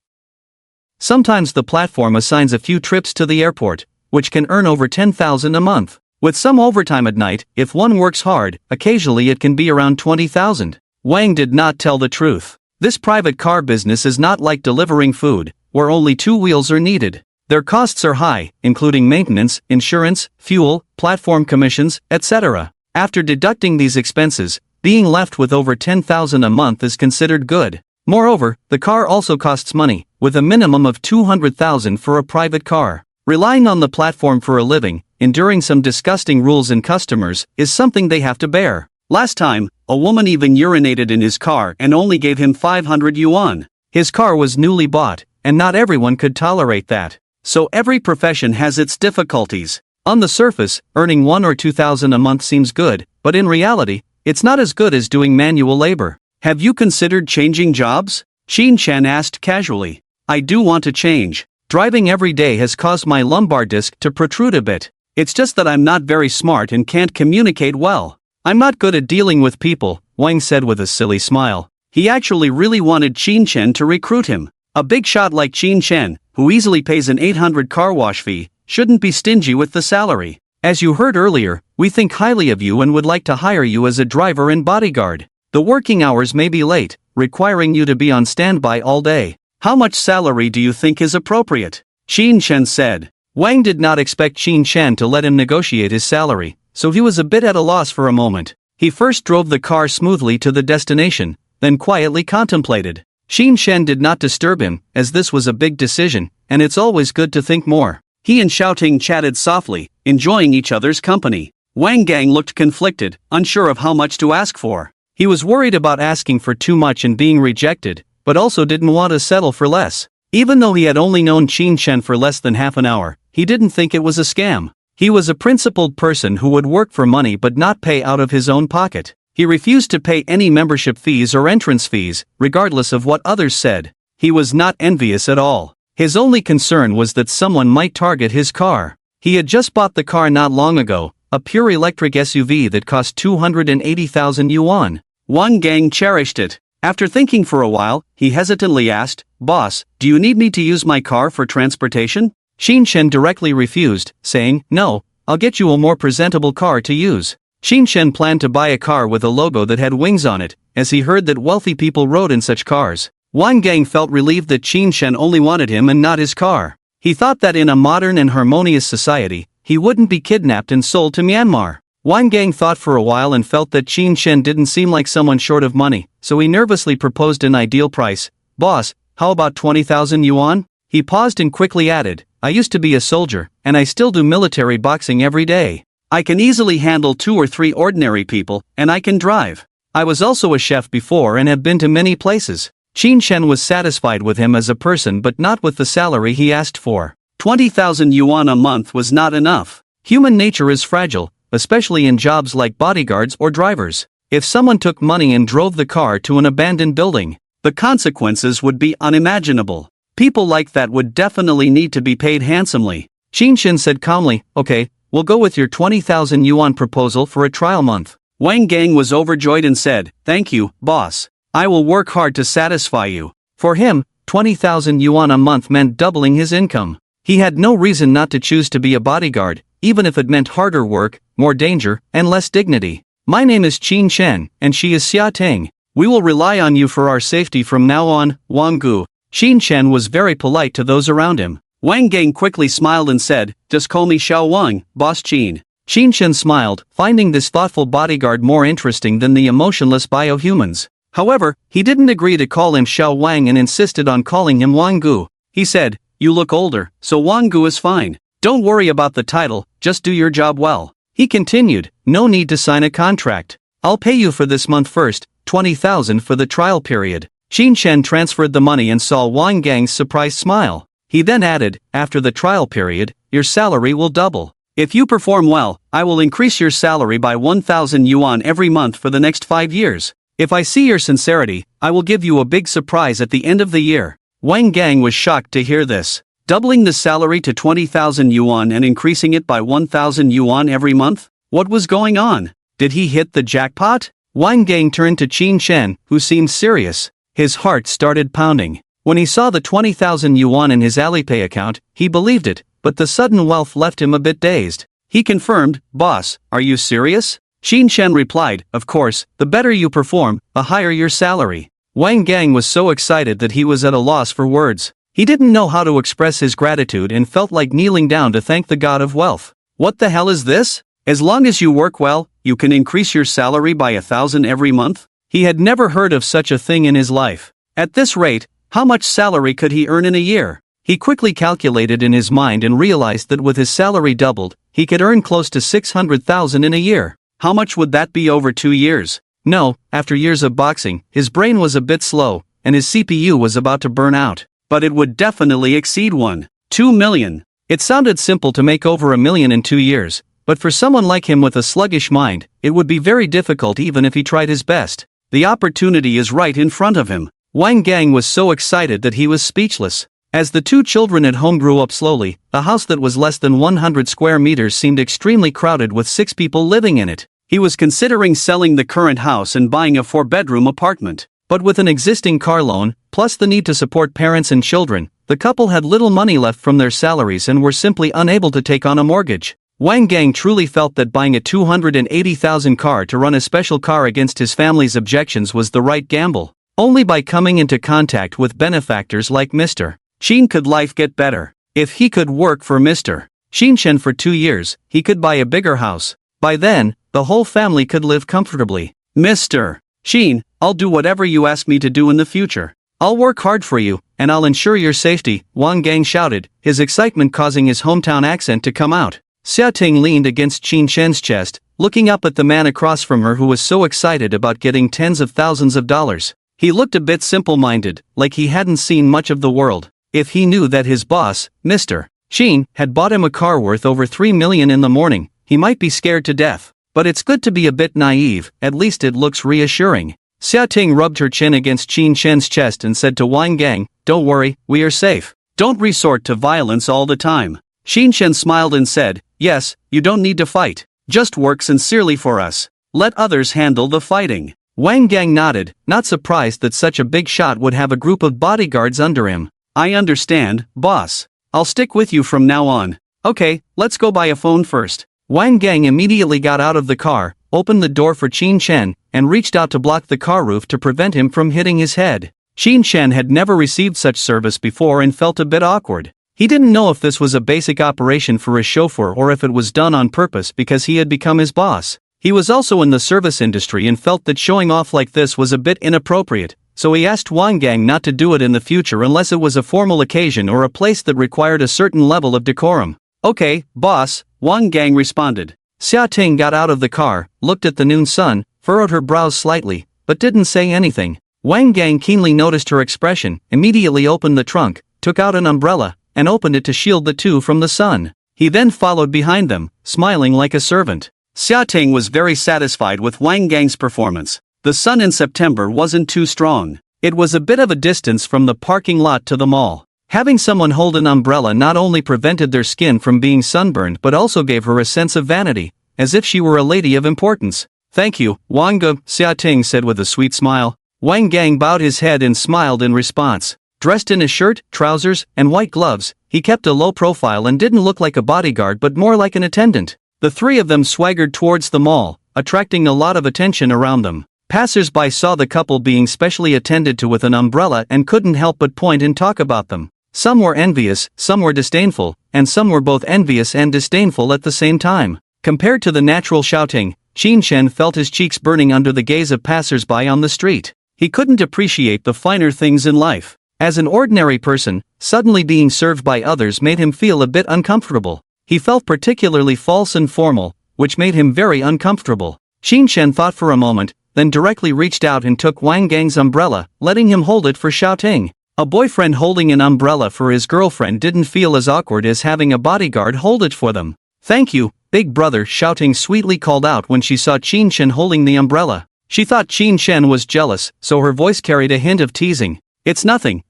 Sometimes the platform assigns a few trips to the airport, which can earn over 10,000 a month. With some overtime at night, if one works hard, occasionally it can be around 20,000. Wang did not tell the truth. This private car business is not like delivering food, where only 2 wheels are needed. Their costs are high, including maintenance, insurance, fuel, platform commissions, etc. After deducting these expenses, being left with over 10,000 a month is considered good. Moreover, the car also costs money, with a minimum of 200,000 for a private car. Relying on the platform for a living, enduring some disgusting rules and customers, is something they have to bear. Last time, a woman even urinated in his car and only gave him 500 yuan. His car was newly bought, and not everyone could tolerate that. So every profession has its difficulties. On the surface, earning 1 or 2,000 a month seems good, but in reality, it's not as good as doing manual labor. Have you considered changing jobs? Xin Chen asked casually. I do want to change. Driving every day has caused my lumbar disc to protrude a bit. It's just that I'm not very smart and can't communicate well. I'm not good at dealing with people, Wang said with a silly smile. He actually really wanted Xin Chen to recruit him. A big shot like Xin Chen, who easily pays an 800 car wash fee, shouldn't be stingy with the salary. As you heard earlier, we think highly of you and would like to hire you as a driver and bodyguard. The working hours may be late, requiring you to be on standby all day. How much salary do you think is appropriate? Xin Chen said. Wang did not expect Xin Chen to let him negotiate his salary, so he was a bit at a loss for a moment. He first drove the car smoothly to the destination, then quietly contemplated. Xin Chen did not disturb him, as this was a big decision, and it's always good to think more. He and Xiaoting chatted softly, enjoying each other's company. Wang Gang looked conflicted, unsure of how much to ask for. He was worried about asking for too much and being rejected, but also didn't want to settle for less. Even though he had only known Xin Chen for less than half an hour, he didn't think it was a scam. He was a principled person who would work for money but not pay out of his own pocket. He refused to pay any membership fees or entrance fees, regardless of what others said. He was not envious at all. His only concern was that someone might target his car. He had just bought the car not long ago, a pure electric SUV that cost 280,000 yuan. Wang Gang cherished it. After thinking for a while, he hesitantly asked, "Boss, do you need me to use my car for transportation?" Xin Chen directly refused, saying, "No, I'll get you a more presentable car to use." Xin Chen planned to buy a car with a logo that had wings on it, as he heard that wealthy people rode in such cars. Wang Gang felt relieved that Xin Chen only wanted him and not his car. He thought that in a modern and harmonious society, he wouldn't be kidnapped and sold to Myanmar. Wang Gang thought for a while and felt that Xin Chen didn't seem like someone short of money, so he nervously proposed an ideal price. "Boss, how about 20,000 yuan? He paused and quickly added, "I used to be a soldier, and I still do military boxing every day. I can easily handle 2 or 3 ordinary people, and I can drive. I was also a chef before and have been to many places." Xin Chen was satisfied with him as a person but not with the salary he asked for. 20,000 yuan a month was not enough. Human nature is fragile, especially in jobs like bodyguards or drivers. If someone took money and drove the car to an abandoned building, the consequences would be unimaginable. People like that would definitely need to be paid handsomely. Xin Chen said calmly, "Okay, we'll go with your 20,000 yuan proposal for a trial month." Wang Gang was overjoyed and said, "Thank you, boss. I will work hard to satisfy you." For him, 20,000 yuan a month meant doubling his income. He had no reason not to choose to be a bodyguard, even if it meant harder work, more danger, and less dignity. "My name is Xin Chen, and she is Xia Ting. We will rely on you for our safety from now on, Wang Gu." Xin Chen was very polite to those around him. Wang Gang quickly smiled and said, "Just call me Xiao Wang, Boss Xin." Xin Chen smiled, finding this thoughtful bodyguard more interesting than the emotionless biohumans. However, he didn't agree to call him Xiao Wang and insisted on calling him Wang Gu. He said, "You look older, so Wang Gu is fine. Don't worry about the title, just do your job well." He continued, "No need to sign a contract. I'll pay you for this month first, 20,000 for the trial period." Xin Chen transferred the money and saw Wang Gang's surprised smile. He then added, "After the trial period, your salary will double. If you perform well, I will increase your salary by 1,000 yuan every month for the next 5 years. If I see your sincerity, I will give you a big surprise at the end of the year." Wang Gang was shocked to hear this. Doubling the salary to 20,000 yuan and increasing it by 1,000 yuan every month? What was going on? Did he hit the jackpot? Wang Gang turned to Xin Chen, who seemed serious. His heart started pounding. When he saw the 20,000 yuan in his Alipay account, he believed it, but the sudden wealth left him a bit dazed. He confirmed, "Boss, are you serious?" Xin Chen replied, "Of course, the better you perform, the higher your salary." Wang Gang was so excited that he was at a loss for words. He didn't know how to express his gratitude and felt like kneeling down to thank the god of wealth. What the hell is this? As long as you work well, you can increase your salary by 1,000 every month? He had never heard of such a thing in his life. At this rate, how much salary could he earn in a year? He quickly calculated in his mind and realized that with his salary doubled, he could earn close to 600,000 in a year. How much would that be over 2 years? No, after years of boxing, his brain was a bit slow, and his CPU was about to burn out. But it would definitely exceed 1.2 million. It sounded simple to make over $1 million in 2 years, but for someone like him with a sluggish mind, it would be very difficult even if he tried his best. The opportunity is right in front of him. Wang Gang was so excited that he was speechless. As the 2 children at home grew up slowly, a house that was less than 100 square meters seemed extremely crowded with 6 people living in it. He was considering selling the current house and buying a 4-bedroom apartment. But with an existing car loan, plus the need to support parents and children, the couple had little money left from their salaries and were simply unable to take on a mortgage. Wang Gang truly felt that buying a 280,000 car to run a special car against his family's objections was the right gamble. Only by coming into contact with benefactors like Mr. Shin could life get better. If he could work for Mr. Shin for 2 years, he could buy a bigger house. By then, the whole family could live comfortably. Mr. Shin, I'll do whatever you ask me to do in the future. I'll work hard for you, and I'll ensure your safety, Wang Gang shouted, his excitement causing his hometown accent to come out. Xia Ting leaned against Qin Shen's chest, looking up at the man across from her who was so excited about getting tens of thousands of dollars. He looked a bit simple-minded, like he hadn't seen much of the world. If he knew that his boss, Mr. Shin, had bought him a car worth over 3 million in the morning, he might be scared to death. But it's good to be a bit naive, at least it looks reassuring. Xia Ting rubbed her chin against Qin Shen's chest and said to Wang Gang, "Don't worry, we are safe. Don't resort to violence all the time." Qin Shen smiled and said, "Yes, you don't need to fight. Just work sincerely for us. Let others handle the fighting." Wang Gang nodded, not surprised that such a big shot would have a group of bodyguards under him. "I understand, boss. I'll stick with you from now on. Okay, let's go buy a phone first." Wang Gang immediately got out of the car, opened the door for Qin Shen, and reached out to block the car roof to prevent him from hitting his head. Qin Shen had never received such service before and felt a bit awkward. He didn't know if this was a basic operation for a chauffeur or if it was done on purpose because he had become his boss. He was also in the service industry and felt that showing off like this was a bit inappropriate, so he asked Wang Gang not to do it in the future unless it was a formal occasion or a place that required a certain level of decorum. "Okay, boss," Wang Gang responded. Xia Ting got out of the car, looked at the noon sun, furrowed her brows slightly, but didn't say anything. Wang Gang keenly noticed her expression, immediately opened the trunk, took out an umbrella, and opened it to shield the two from the sun. He then followed behind them, smiling like a servant. Xia Ting was very satisfied with Wang Gang's performance. The sun in September wasn't too strong. It was a bit of a distance from the parking lot to the mall. Having someone hold an umbrella not only prevented their skin from being sunburned but also gave her a sense of vanity, as if she were a lady of importance. "Thank you, Wanga," Xia Ting said with a sweet smile. Wang Gang bowed his head and smiled in response. Dressed in a shirt, trousers, and white gloves, he kept a low profile and didn't look like a bodyguard but more like an attendant. The 3 of them swaggered towards the mall, attracting a lot of attention around them. Passers-by saw the couple being specially attended to with an umbrella and couldn't help but point and talk about them. Some were envious, some were disdainful, and some were both envious and disdainful at the same time. Compared to the natural shouting, Qin Shen felt his cheeks burning under the gaze of passers-by on the street. He couldn't appreciate the finer things in life. As an ordinary person, suddenly being served by others made him feel a bit uncomfortable. He felt particularly false and formal, which made him very uncomfortable. Qin Shen thought for a moment, then directly reached out and took Wang Gang's umbrella, letting him hold it for shouting. A boyfriend holding an umbrella for his girlfriend didn't feel as awkward as having a bodyguard hold it for them. "Thank you, big brother," Shouting sweetly called out when she saw Qin Shen holding the umbrella. She thought Qin Shen was jealous, so her voice carried a hint of teasing. It's nothing,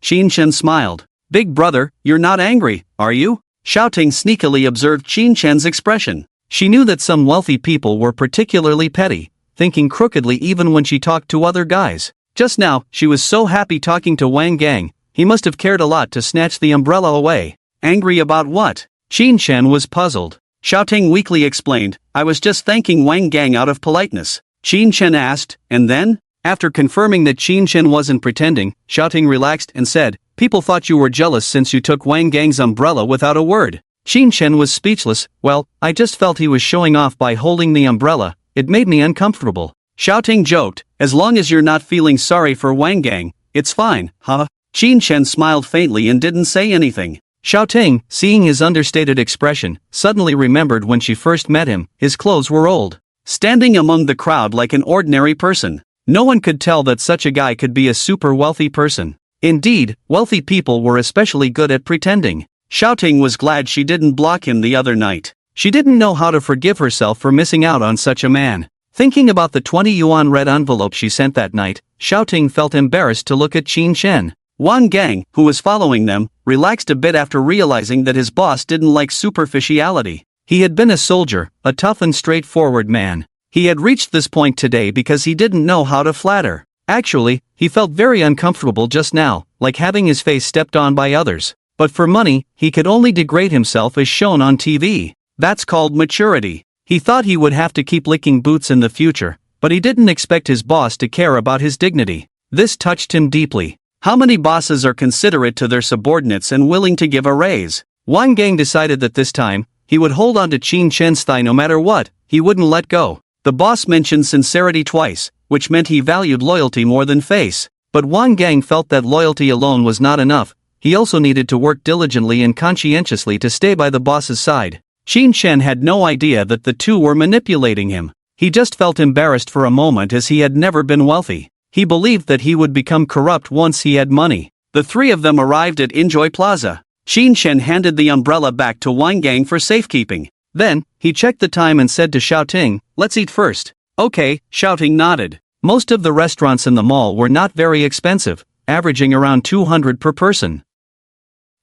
Qin Shen smiled. "Big brother, you're not angry, are you?" Shouting sneakily observed Qin Shen's expression. She knew that some wealthy people were particularly petty, thinking crookedly even when she talked to other guys. Just now, she was so happy talking to Wang Gang, he must have cared a lot to snatch the umbrella away. Angry about what? Qin Shen was puzzled. Shouting weakly explained, "I was just thanking Wang Gang out of politeness." Qin Shen asked, "And then?" After confirming that Qin Shen wasn't pretending, Shouting relaxed and said, "People thought you were jealous since you took Wang Gang's umbrella without a word." Qin Shen was speechless. "Well, I just felt he was showing off by holding the umbrella, it made me uncomfortable." Xiao Ting joked, as long as you're not feeling sorry for Wang Gang, it's fine, huh? Qin Shen smiled faintly and didn't say anything. Xiao Ting, seeing his understated expression, suddenly remembered when she first met him, his clothes were old. Standing among the crowd like an ordinary person, no one could tell that such a guy could be a super wealthy person. Indeed, wealthy people were especially good at pretending. Xiao Ting was glad she didn't block him the other night. She didn't know how to forgive herself for missing out on such a man. Thinking about the 20 yuan red envelope she sent that night, Xiao Ting felt embarrassed to look at Qin Shen. Wang Gang, who was following them, relaxed a bit after realizing that his boss didn't like superficiality. He had been a soldier, a tough and straightforward man. He had reached this point today because he didn't know how to flatter. Actually, he felt very uncomfortable just now, like having his face stepped on by others. But for money, he could only degrade himself as shown on TV. That's called maturity. He thought he would have to keep licking boots in the future, but he didn't expect his boss to care about his dignity. This touched him deeply. How many bosses are considerate to their subordinates and willing to give a raise? Wang Gang decided that this time, he would hold on to Qin Shen's thigh no matter what, he wouldn't let go. The boss mentioned sincerity twice, which meant he valued loyalty more than face. But Wang Gang felt that loyalty alone was not enough, he also needed to work diligently and conscientiously to stay by the boss's side. Qin Shen had no idea that the two were manipulating him. He just felt embarrassed for a moment as he had never been wealthy. He believed that he would become corrupt once he had money. The three of them arrived at Enjoy Plaza. Qin Shen handed the umbrella back to Wang Gang for safekeeping. Then, he checked the time and said to Xiao Ting, "Let's eat first." Okay, Xiao Ting nodded. Most of the restaurants in the mall were not very expensive, averaging around 200 per person.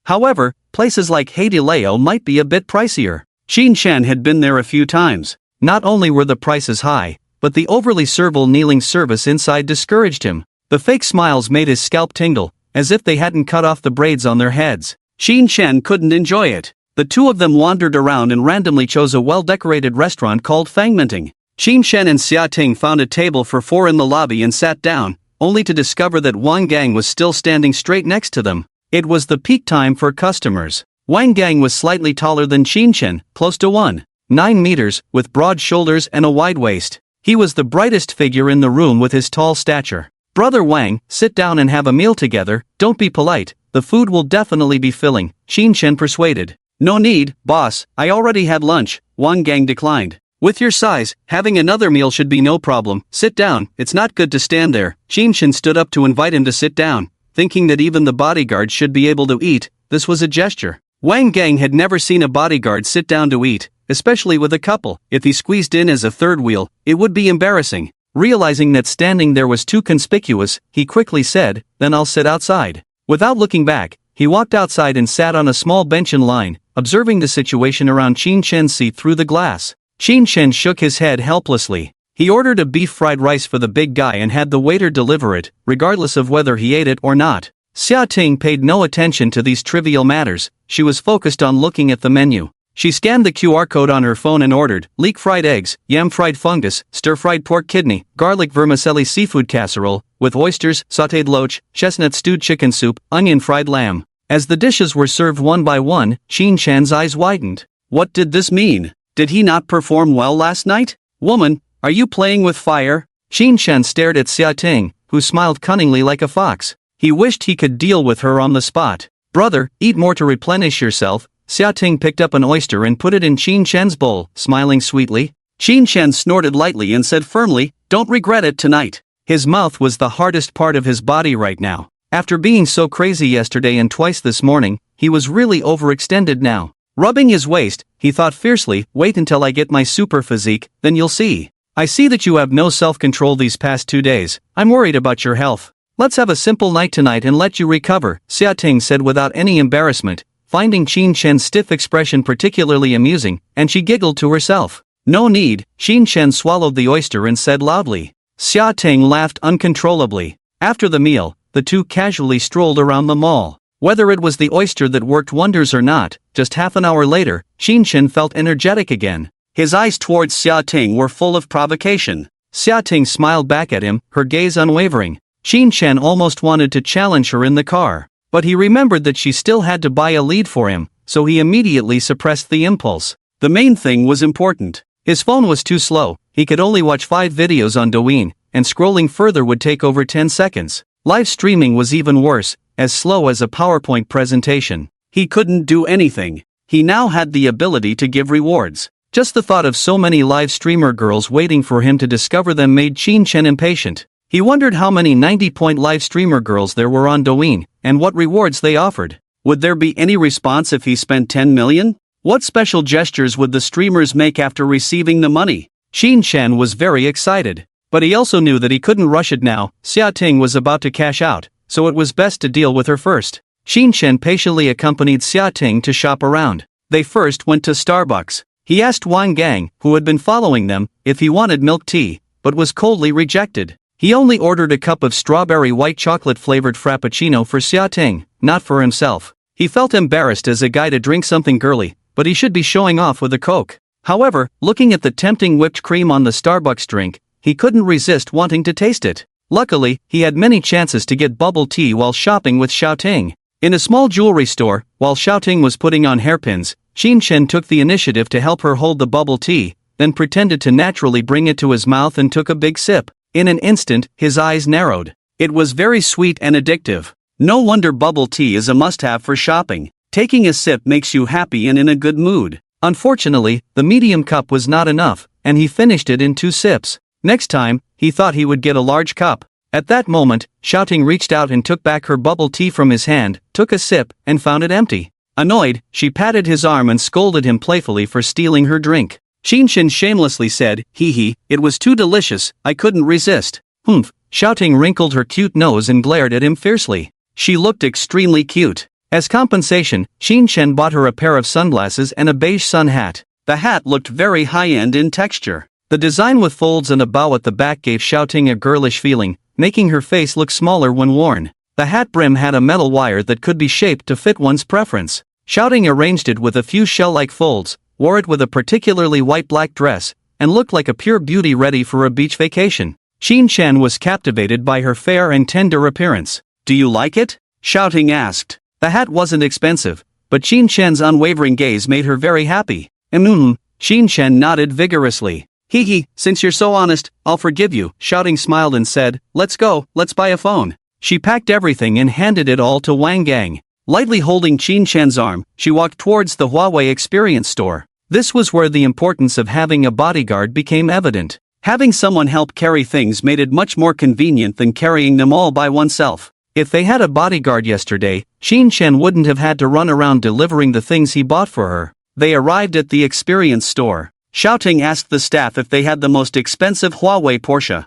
However, places like Haide Leo might be a bit pricier. Qin Shen had been there a few times. Not only were the prices high, but the overly servile kneeling service inside discouraged him. The fake smiles made his scalp tingle, as if they hadn't cut off the braids on their heads. Qin Shen couldn't enjoy it. The two of them wandered around and randomly chose a well-decorated restaurant called Fangmenting. Qin Shen and Xia Ting found a table for four in the lobby and sat down, only to discover that Wang Gang was still standing straight next to them. It was the peak time for customers. Wang Gang was slightly taller than Qin Shen, close to 1.9 meters, with broad shoulders and a wide waist. He was the brightest figure in the room with his tall stature. "Brother Wang, sit down and have a meal together, don't be polite, the food will definitely be filling," Qin Shen persuaded. "No need, boss, I already had lunch," Wang Gang declined. "With your size, having another meal should be no problem, sit down, it's not good to stand there." Qin Shen stood up to invite him to sit down, thinking that even the bodyguard should be able to eat. This was a gesture. Wang Gang had never seen a bodyguard sit down to eat, especially with a couple. If he squeezed in as a third wheel, it would be embarrassing. Realizing that standing there was too conspicuous, he quickly said, "Then I'll sit outside." Without looking back, he walked outside and sat on a small bench in line, observing the situation around Qin Shen's seat through the glass. Qin Shen shook his head helplessly. He ordered a beef fried rice for the big guy and had the waiter deliver it, regardless of whether he ate it or not. Xia Ting paid no attention to these trivial matters, she was focused on looking at the menu. She scanned the QR code on her phone and ordered leek fried eggs, yam fried fungus, stir-fried pork kidney, garlic vermicelli seafood casserole, with oysters, sautéed loach, chestnut stewed chicken soup, onion fried lamb. As the dishes were served one by one, Qin Shen's eyes widened. What did this mean? Did he not perform well last night? "Woman, are you playing with fire?" Qin Shen stared at Xia Ting, who smiled cunningly like a fox. He wished he could deal with her on the spot. "Brother, eat more to replenish yourself." Xia Ting picked up an oyster and put it in Qin Shen's bowl, smiling sweetly. Qin Shen snorted lightly and said firmly, "Don't regret it tonight." His mouth was the hardest part of his body right now. After being so crazy yesterday and twice this morning, he was really overextended now. Rubbing his waist, he thought fiercely, "Wait until I get my super physique, then you'll see. I see that you have no self-control these past 2 days, I'm worried about your health. Let's have a simple night tonight and let you recover," Xia Ting said without any embarrassment, finding Qin Shen's stiff expression particularly amusing, and she giggled to herself. "No need," Qin Shen swallowed the oyster and said loudly. Xia Ting laughed uncontrollably. After the meal, the two casually strolled around the mall. Whether it was the oyster that worked wonders or not, just half an hour later, Qin Shen felt energetic again. His eyes towards Xia Ting were full of provocation. Xia Ting smiled back at him, her gaze unwavering. Qin Shen almost wanted to challenge her in the car, but he remembered that she still had to buy a lead for him, so he immediately suppressed the impulse. The main thing was important. His phone was too slow, he could only watch 5 videos on Douyin, and scrolling further would take over 10 seconds. Live streaming was even worse, as slow as a PowerPoint presentation. He couldn't do anything. He now had the ability to give rewards. Just the thought of so many live streamer girls waiting for him to discover them made Qin Chen impatient. He wondered how many 90-point live streamer girls there were on Douyin, and what rewards they offered. Would there be any response if he spent 10 million? What special gestures would the streamers make after receiving the money? Qin Chen was very excited. But he also knew that he couldn't rush it now. Xia Ting was about to cash out, so it was best to deal with her first. Qin Chen patiently accompanied Xia Ting to shop around. They first went to Starbucks. He asked Wang Gang, who had been following them, if he wanted milk tea, but was coldly rejected. He only ordered a cup of strawberry white chocolate flavored frappuccino for Xia Ting, not for himself. He felt embarrassed as a guy to drink something girly, but he should be showing off with a Coke. However, looking at the tempting whipped cream on the Starbucks drink, he couldn't resist wanting to taste it. Luckily, he had many chances to get bubble tea while shopping with Xiao Ting. In a small jewelry store, while Xiao Ting was putting on hairpins, Qin Chen took the initiative to help her hold the bubble tea, then pretended to naturally bring it to his mouth and took a big sip. In an instant, his eyes narrowed. It was very sweet and addictive. No wonder bubble tea is a must-have for shopping. Taking a sip makes you happy and in a good mood. Unfortunately, the medium cup was not enough, and he finished it in 2 sips. Next time, he thought he would get a large cup. At that moment, Xiao Ting reached out and took back her bubble tea from his hand, took a sip, and found it empty. Annoyed, she patted his arm and scolded him playfully for stealing her drink. Qin Chen shamelessly said, "Hee, it was too delicious, I couldn't resist." Humph. Xiao Ting wrinkled her cute nose and glared at him fiercely. She looked extremely cute. As compensation, Qin Chen bought her a pair of sunglasses and a beige sun hat. The hat looked very high-end in texture. The design with folds and a bow at the back gave Xiao Ting a girlish feeling, making her face look smaller when worn. The hat brim had a metal wire that could be shaped to fit one's preference. Xiao Ting arranged it with a few shell-like folds, wore it with a particularly white-black dress, and looked like a pure beauty ready for a beach vacation. Qin Chen was captivated by her fair and tender appearance. "Do you like it?" Xiao Ting asked. The hat wasn't expensive, but Qin Chen's unwavering gaze made her very happy. Qin Chen nodded vigorously. Hee, since you're so honest, I'll forgive you." Xiao Ting smiled and said, "Let's go, let's buy a phone." She packed everything and handed it all to Wang Gang. Lightly holding Qin Chen's arm, she walked towards the Huawei Experience store. This was where the importance of having a bodyguard became evident. Having someone help carry things made it much more convenient than carrying them all by oneself. If they had a bodyguard yesterday, Qin Chen wouldn't have had to run around delivering the things he bought for her. They arrived at the Experience store. Xiao Ting asked the staff if they had the most expensive Huawei Porsche.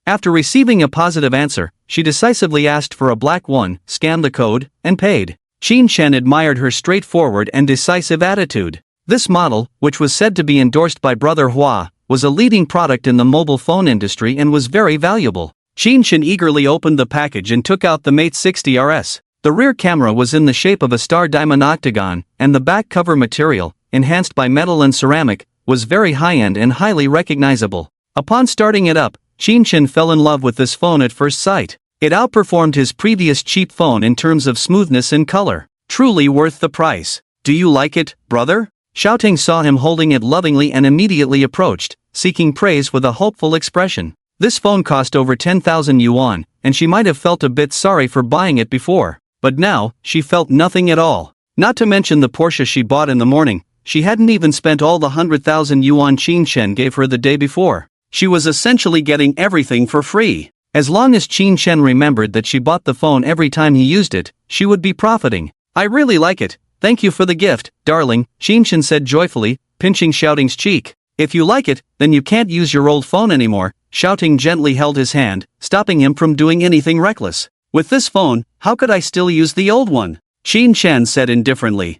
After receiving a positive answer, she decisively asked for a black one, scanned the code, and paid. Qin Chen admired her straightforward and decisive attitude. This model, which was said to be endorsed by Brother Hua, was a leading product in the mobile phone industry and was very valuable. Qin Chen eagerly opened the package and took out the Mate 60 RS. The rear camera was in the shape of a star diamond octagon, and the back cover material, enhanced by metal and ceramic, was very high-end and highly recognizable. Upon starting it up, Qin Chen fell in love with this phone at first sight. It outperformed his previous cheap phone in terms of smoothness and color. Truly worth the price. "Do you like it, brother?" Xiao Ting saw him holding it lovingly and immediately approached, seeking praise with a hopeful expression. This phone cost over 10,000 yuan, and she might have felt a bit sorry for buying it before. But now, she felt nothing at all. Not to mention the Porsche she bought in the morning, she hadn't even spent all the 100,000 yuan Qin Chen gave her the day before. She was essentially getting everything for free. As long as Qin Chen remembered that she bought the phone every time he used it, she would be profiting. "I really like it. Thank you for the gift, darling," Qin Chen said joyfully, pinching Xiao Ting's cheek. "If you like it, then you can't use your old phone anymore." Xiao Ting gently held his hand, stopping him from doing anything reckless. "With this phone, how could I still use the old one?" Qin Chen said indifferently.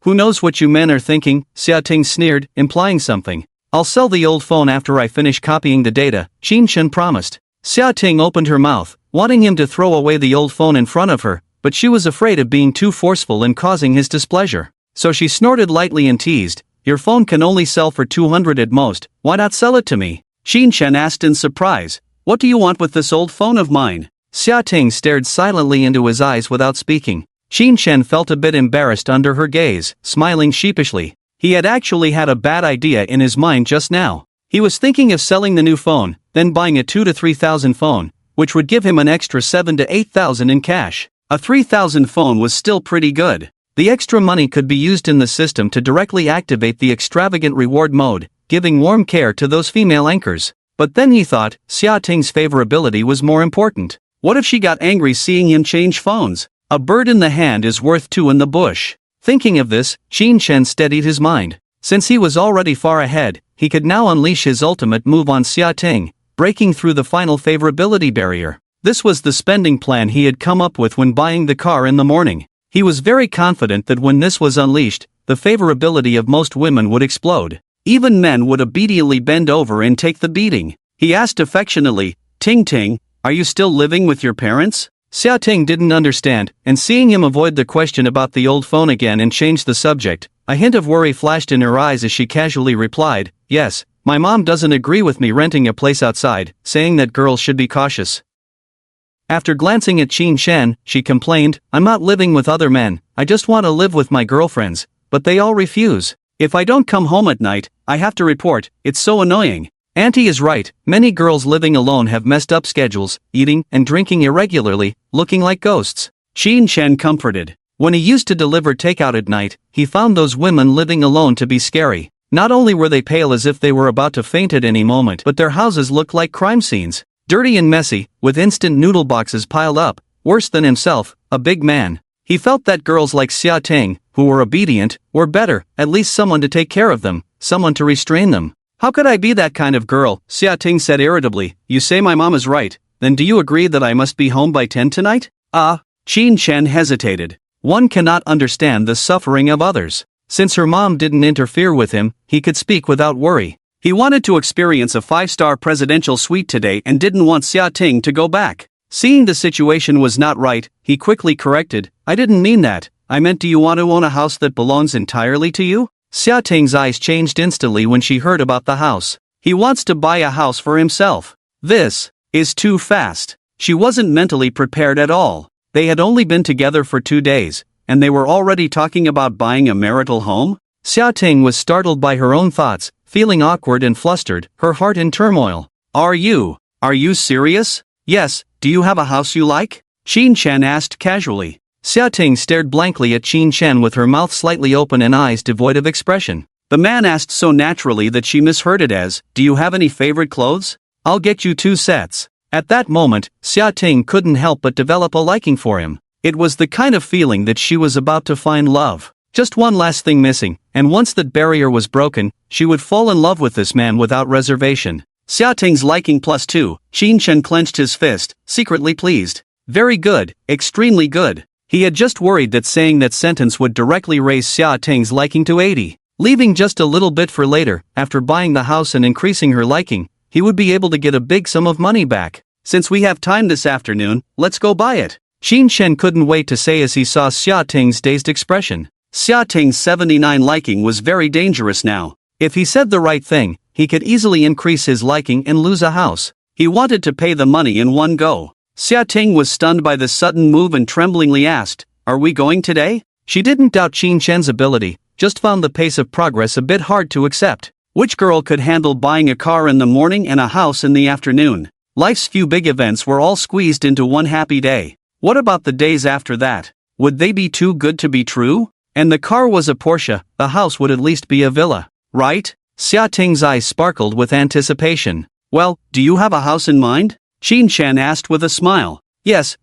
Who knows what you men are thinking," Xia Ting sneered, implying something. "I'll sell the old phone after I finish copying the data," Qin Chen promised. Xia Ting opened her mouth, wanting him to throw away the old phone in front of her, but she was afraid of being too forceful and causing his displeasure. So she snorted lightly and teased, "Your phone can only sell for 200 at most, why not sell it to me?" Qin Chen asked in surprise, "What do you want with this old phone of mine?" Xia Ting stared silently into his eyes without speaking. Qin Chen felt a bit embarrassed under her gaze, smiling sheepishly. He had actually had a bad idea in his mind just now. He was thinking of selling the new phone, then buying a 2 to 3,000 phone, which would give him an extra 7 to 8,000 in cash. A 3,000 phone was still pretty good. The extra money could be used in the system to directly activate the extravagant reward mode, giving warm care to those female anchors. But then he thought, Xia Ting's favorability was more important. What if she got angry seeing him change phones? A bird in the hand is worth two in the bush. Thinking of this, Qin Shen steadied his mind. Since he was already far ahead, he could now unleash his ultimate move on Xia Ting, breaking through the final favorability barrier. This was the spending plan he had come up with when buying the car in the morning. He was very confident that when this was unleashed, the favorability of most women would explode. Even men would obediently bend over and take the beating. He asked affectionately, Ting Ting, are you still living with your parents? Xia Ting didn't understand, and seeing him avoid the question about the old phone again and change the subject, a hint of worry flashed in her eyes as she casually replied, yes, my mom doesn't agree with me renting a place outside, saying that girls should be cautious. After glancing at Qin Shen, she complained, I'm not living with other men, I just want to live with my girlfriends, but they all refuse. If I don't come home at night, I have to report, it's so annoying. Auntie is right, many girls living alone have messed up schedules, eating and drinking irregularly, looking like ghosts. Qin Shen comforted. When he used to deliver takeout at night, he found those women living alone to be scary. Not only were they pale as if they were about to faint at any moment, but their houses looked like crime scenes. Dirty and messy, with instant noodle boxes piled up, worse than himself, a big man. He felt that girls like Xia Ting, who were obedient, were better, at least someone to take care of them, someone to restrain them. How could I be that kind of girl? Xia Ting said irritably. You say my mom is right, then do you agree that I must be home by 10 tonight? Qin Shen hesitated. One cannot understand the suffering of others. Since her mom didn't interfere with him, he could speak without worry. He wanted to experience a 5-star presidential suite today and didn't want Xia Ting to go back. Seeing the situation was not right, he quickly corrected, I didn't mean that, I meant do you want to own a house that belongs entirely to you? Xia Ting's eyes changed instantly when she heard about the house. He wants to buy a house for himself. This is too fast. She wasn't mentally prepared at all. They had only been together for 2 days, and they were already talking about buying a marital home? Xia Ting was startled by her own thoughts, feeling awkward and flustered, her heart in turmoil. Are you serious? Yes, do you have a house you like? Qin Shen asked casually. Xia Ting stared blankly at Qin Shen with her mouth slightly open and eyes devoid of expression. The man asked so naturally that she misheard it as, do you have any favorite clothes? I'll get you 2 sets. At that moment, Xia Ting couldn't help but develop a liking for him. It was the kind of feeling that she was about to find love. Just one last thing missing, and once that barrier was broken, she would fall in love with this man without reservation. Xia Ting's liking +2, Qin Shen clenched his fist, secretly pleased. Very good, extremely good. He had just worried that saying that sentence would directly raise Xia Ting's liking to 80. Leaving just a little bit for later, after buying the house and increasing her liking, he would be able to get a big sum of money back. Since we have time this afternoon, let's go buy it. Qin Shen couldn't wait to say as he saw Xia Ting's dazed expression. Xia Ting's 79 liking was very dangerous now. If he said the right thing, he could easily increase his liking and lose a house. He wanted to pay the money in one go. Xia Ting was stunned by this sudden move and tremblingly asked, are we going today? She didn't doubt Qin Shen's ability, just found the pace of progress a bit hard to accept. Which girl could handle buying a car in the morning and a house in the afternoon? Life's few big events were all squeezed into one happy day. What about the days after that? Would they be too good to be true? And the car was a Porsche, the house would at least be a villa, right? Xia Ting's eyes sparkled with anticipation. Well, do you have a house in mind? Qin Shen asked with a smile. Yes,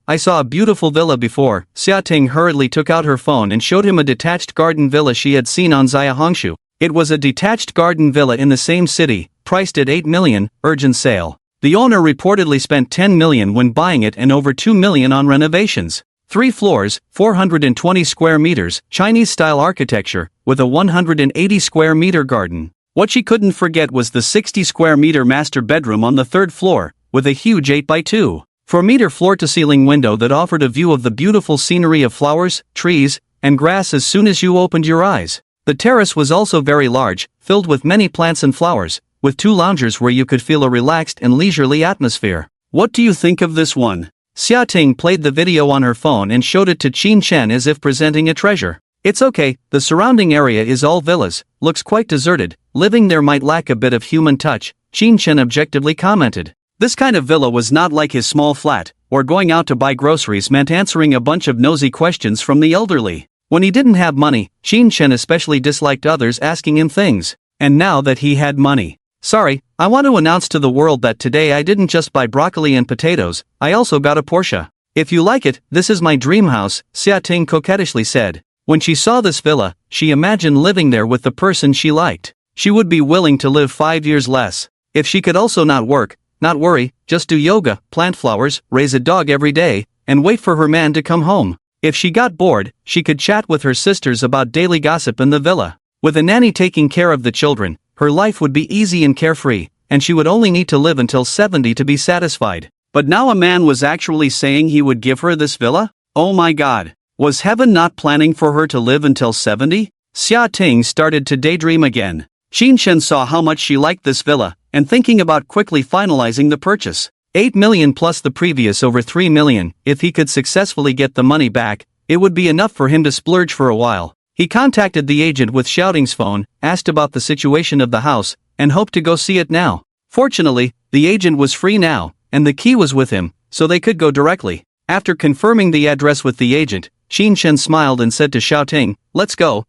I saw a beautiful villa before. Xia Ting hurriedly took out her phone and showed him a detached garden villa she had seen on Xiaohongshu. It was a detached garden villa in the same city, priced at 8 million, urgent sale. The owner reportedly spent 10 million when buying it and over 2 million on renovations. 3 floors, 420 square meters, Chinese-style architecture, with a 180 square meter garden. What she couldn't forget was the 60 square meter master bedroom on the 3rd floor, with a huge 8x2 4-meter floor-to-ceiling window that offered a view of the beautiful scenery of flowers, trees, and grass as soon as you opened your eyes. The terrace was also very large, filled with many plants and flowers, with 2 loungers where you could feel a relaxed and leisurely atmosphere. What do you think of this one? Xia Ting played the video on her phone and showed it to Qin Shen as if presenting a treasure. It's okay, the surrounding area is all villas, looks quite deserted, living there might lack a bit of human touch, Qin Shen objectively commented. This kind of villa was not like his small flat, or going out to buy groceries meant answering a bunch of nosy questions from the elderly. When he didn't have money, Qin Shen especially disliked others asking him things. And now that he had money. Sorry, I want to announce to the world that today I didn't just buy broccoli and potatoes, I also got a Porsche. If you like it, this is my dream house, Xia Ting coquettishly said. When she saw this villa, she imagined living there with the person she liked. She would be willing to live 5 years less. If she could also not work, not worry, just do yoga, plant flowers, raise a dog every day, and wait for her man to come home. If she got bored, she could chat with her sisters about daily gossip in the villa. With a nanny taking care of the children, her life would be easy and carefree, and she would only need to live until 70 to be satisfied. But now a man was actually saying he would give her this villa? Oh my god. Was heaven not planning for her to live until 70? Xia Ting started to daydream again. Qin Shen saw how much she liked this villa, and thinking about quickly finalizing the purchase. 8 million plus the previous over 3 million, if he could successfully get the money back, it would be enough for him to splurge for a while. He contacted the agent with Shouting's phone, asked about the situation of the house, and hoped to go see it now. Fortunately, the agent was free now, and the key was with him, so they could go directly. After confirming the address with the agent, Qin Shen smiled and said to Shouting, let's go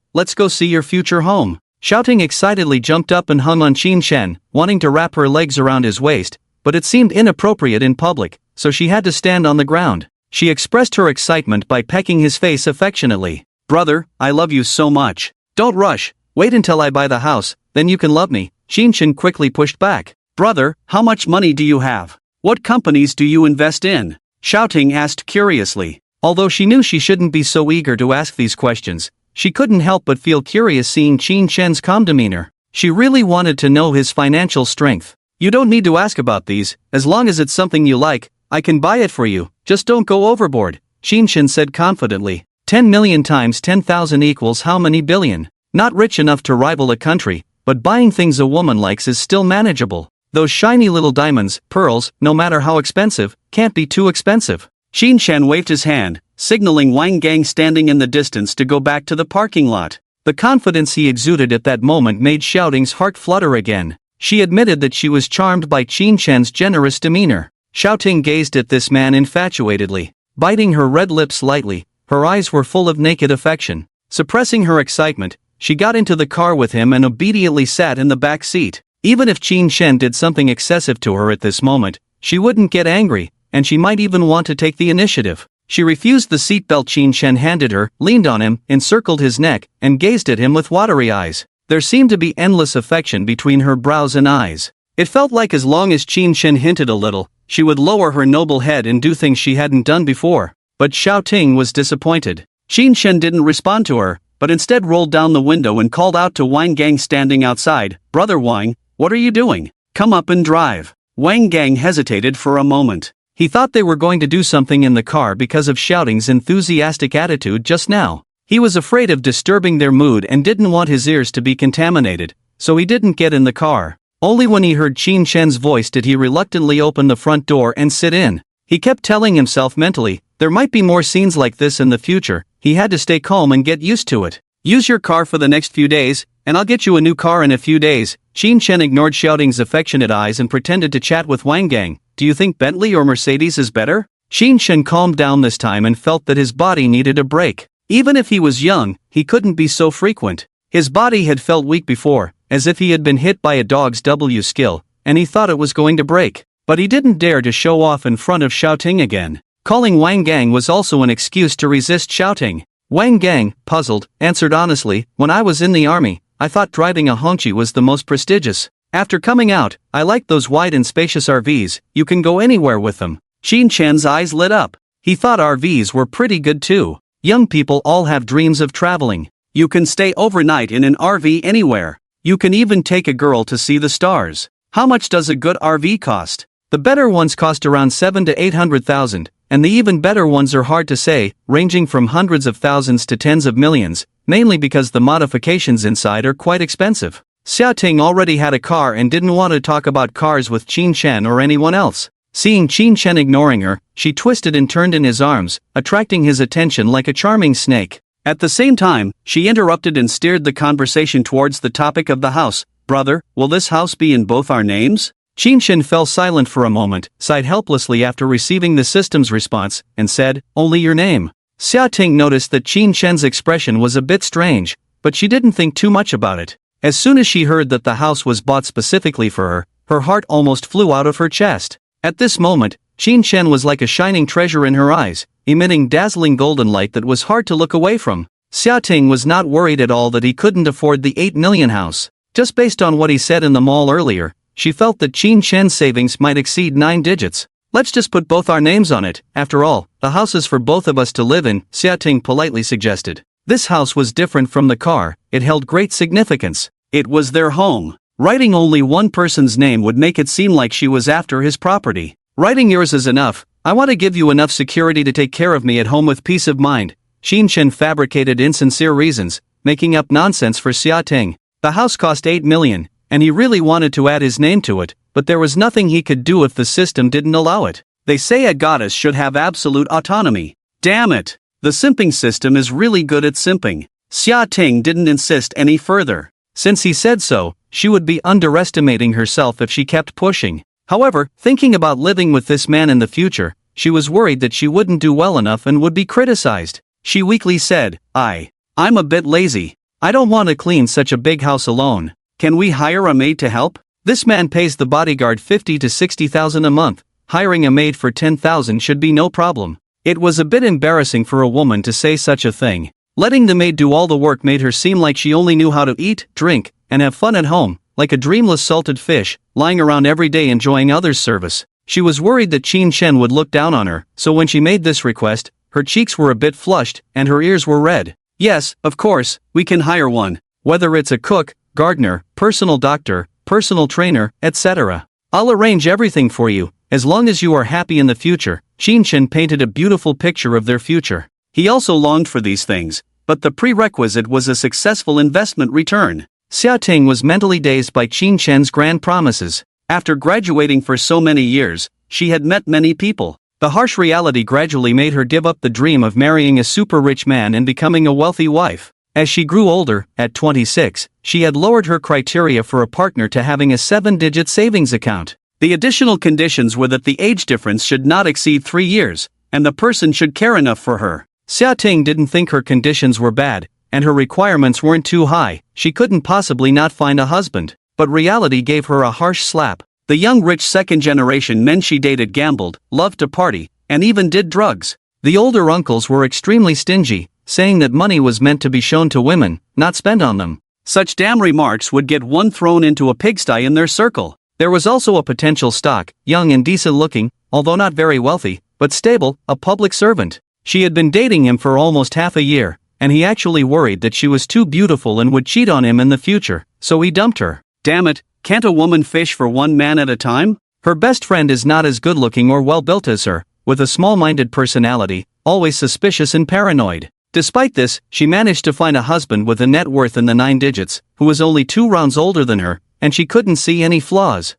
see your future home. Shouting excitedly jumped up and hung on Qin Shen, wanting to wrap her legs around his waist, but it seemed inappropriate in public, so she had to stand on the ground. She expressed her excitement by pecking his face affectionately. Brother, I love you so much. Don't rush, wait until I buy the house, then you can love me, Qin Shen quickly pushed back. Brother, how much money do you have? What companies do you invest in? Shouting asked curiously. Although she knew she shouldn't be so eager to ask these questions, she couldn't help but feel curious seeing Qin Shen's calm demeanor. She really wanted to know his financial strength. You don't need to ask about these, as long as it's something you like, I can buy it for you, just don't go overboard, Qin Shen said confidently. 10 million times 10,000 equals how many billion? Not rich enough to rival a country, but buying things a woman likes is still manageable. Those shiny little diamonds, pearls, no matter how expensive, can't be too expensive. Qin Shen waved his hand, signaling Wang Gang standing in the distance to go back to the parking lot. The confidence he exuded at that moment made Shouting's heart flutter again. She admitted that she was charmed by Qin Shen's generous demeanor. Shouting gazed at this man infatuatedly. Biting her red lips lightly, her eyes were full of naked affection. Suppressing her excitement, she got into the car with him and obediently sat in the back seat. Even if Qin Shen did something excessive to her at this moment, she wouldn't get angry, and she might even want to take the initiative. She refused the seatbelt Qin Shen handed her, leaned on him, encircled his neck, and gazed at him with watery eyes. There seemed to be endless affection between her brows and eyes. It felt like as long as Qin Shen hinted a little, she would lower her noble head and do things she hadn't done before. But Shouting was disappointed. Qin Shen didn't respond to her, but instead rolled down the window and called out to Wang Gang standing outside, Brother Wang, what are you doing? Come up and drive. Wang Gang hesitated for a moment. He thought they were going to do something in the car because of Shouting's enthusiastic attitude just now. He was afraid of disturbing their mood and didn't want his ears to be contaminated, so he didn't get in the car. Only when he heard Qin Shen's voice did he reluctantly open the front door and sit in. He kept telling himself mentally, there might be more scenes like this in the future. He had to stay calm and get used to it. Use your car for the next few days, and I'll get you a new car in a few days. Qin Shen ignored Shouting's affectionate eyes and pretended to chat with Wang Gang. Do you think Bentley or Mercedes is better? Qin Shen calmed down this time and felt that his body needed a break. Even if he was young, he couldn't be so frequent. His body had felt weak before, as if he had been hit by a dog's skill, and he thought it was going to break. But he didn't dare to show off in front of Shouting again. Calling Wang Gang was also an excuse to resist Shouting. Wang Gang, puzzled, answered honestly, when I was in the army, I thought driving a Hongqi was the most prestigious. After coming out, I liked those wide and spacious RVs, you can go anywhere with them. Qin Shen's eyes lit up. He thought RVs were pretty good too. Young people all have dreams of traveling. You can stay overnight in an RV anywhere. You can even take a girl to see the stars. How much does a good RV cost? The better ones cost around 7 to 800,000, and the even better ones are hard to say, ranging from hundreds of thousands to tens of millions, mainly because the modifications inside are quite expensive. Xiaoting already had a car and didn't want to talk about cars with Qin Shen or anyone else. Seeing Qin Shen ignoring her, she twisted and turned in his arms, attracting his attention like a charming snake. At the same time, she interrupted and steered the conversation towards the topic of the house. Brother, will this house be in both our names? Qin Shen fell silent for a moment, sighed helplessly after receiving the system's response, and said, only your name. Xia Ting noticed that Qin Shen's expression was a bit strange, but she didn't think too much about it. As soon as she heard that the house was bought specifically for her, her heart almost flew out of her chest. At this moment, Qin Shen was like a shining treasure in her eyes, emitting dazzling golden light that was hard to look away from. Xia Ting was not worried at all that he couldn't afford the 8 million house. Just based on what he said in the mall earlier, she felt that Qin Shen's savings might exceed 9 digits. Let's just put both our names on it. After all, the house is for both of us to live in, Xia Ting politely suggested. This house was different from the car, it held great significance. It was their home. Writing only one person's name would make it seem like she was after his property. Writing yours is enough. I want to give you enough security to take care of me at home with peace of mind. Qin Shen fabricated insincere reasons, making up nonsense for Xia Ting. The house cost 8 million, and he really wanted to add his name to it, but there was nothing he could do if the system didn't allow it. They say a goddess should have absolute autonomy. Damn it! The simping system is really good at simping. Xia Ting didn't insist any further. Since he said so, she would be underestimating herself if she kept pushing. However, thinking about living with this man in the future, she was worried that she wouldn't do well enough and would be criticized. She weakly said, I'm a bit lazy. I don't want to clean such a big house alone. Can we hire a maid to help? This man pays the bodyguard 50 to 60,000 a month. Hiring a maid for 10,000 should be no problem. It was a bit embarrassing for a woman to say such a thing. Letting the maid do all the work made her seem like she only knew how to eat, drink, and have fun at home, like a dreamless salted fish, lying around every day enjoying others' service. She was worried that Qin Shen would look down on her, so when she made this request, her cheeks were a bit flushed, and her ears were red. Yes, of course, we can hire one. Whether it's a cook, gardener, personal doctor, personal trainer, etc. I'll arrange everything for you, as long as you are happy in the future. Qin Shen painted a beautiful picture of their future. He also longed for these things, but the prerequisite was a successful investment return. Xia Ting was mentally dazed by Qin Shen's grand promises. After graduating for so many years, she had met many people. The harsh reality gradually made her give up the dream of marrying a super rich man and becoming a wealthy wife. As she grew older, at 26, she had lowered her criteria for a partner to having a 7-digit savings account. The additional conditions were that the age difference should not exceed 3 years, and the person should care enough for her. Xia Ting didn't think her conditions were bad, and her requirements weren't too high. She couldn't possibly not find a husband, but reality gave her a harsh slap. The young rich second-generation men she dated gambled, loved to party, and even did drugs. The older uncles were extremely stingy, saying that money was meant to be shown to women, not spent on them. Such damn remarks would get one thrown into a pigsty in their circle. There was also a potential stock, young and decent-looking, although not very wealthy, but stable, a public servant. She had been dating him for almost half a year, and he actually worried that she was too beautiful and would cheat on him in the future, so he dumped her. Damn it, can't a woman fish for one man at a time? Her best friend is not as good-looking or well-built as her, with a small-minded personality, always suspicious and paranoid. Despite this, she managed to find a husband with a net worth in the 9 digits, who was only 2 rounds older than her, and she couldn't see any flaws.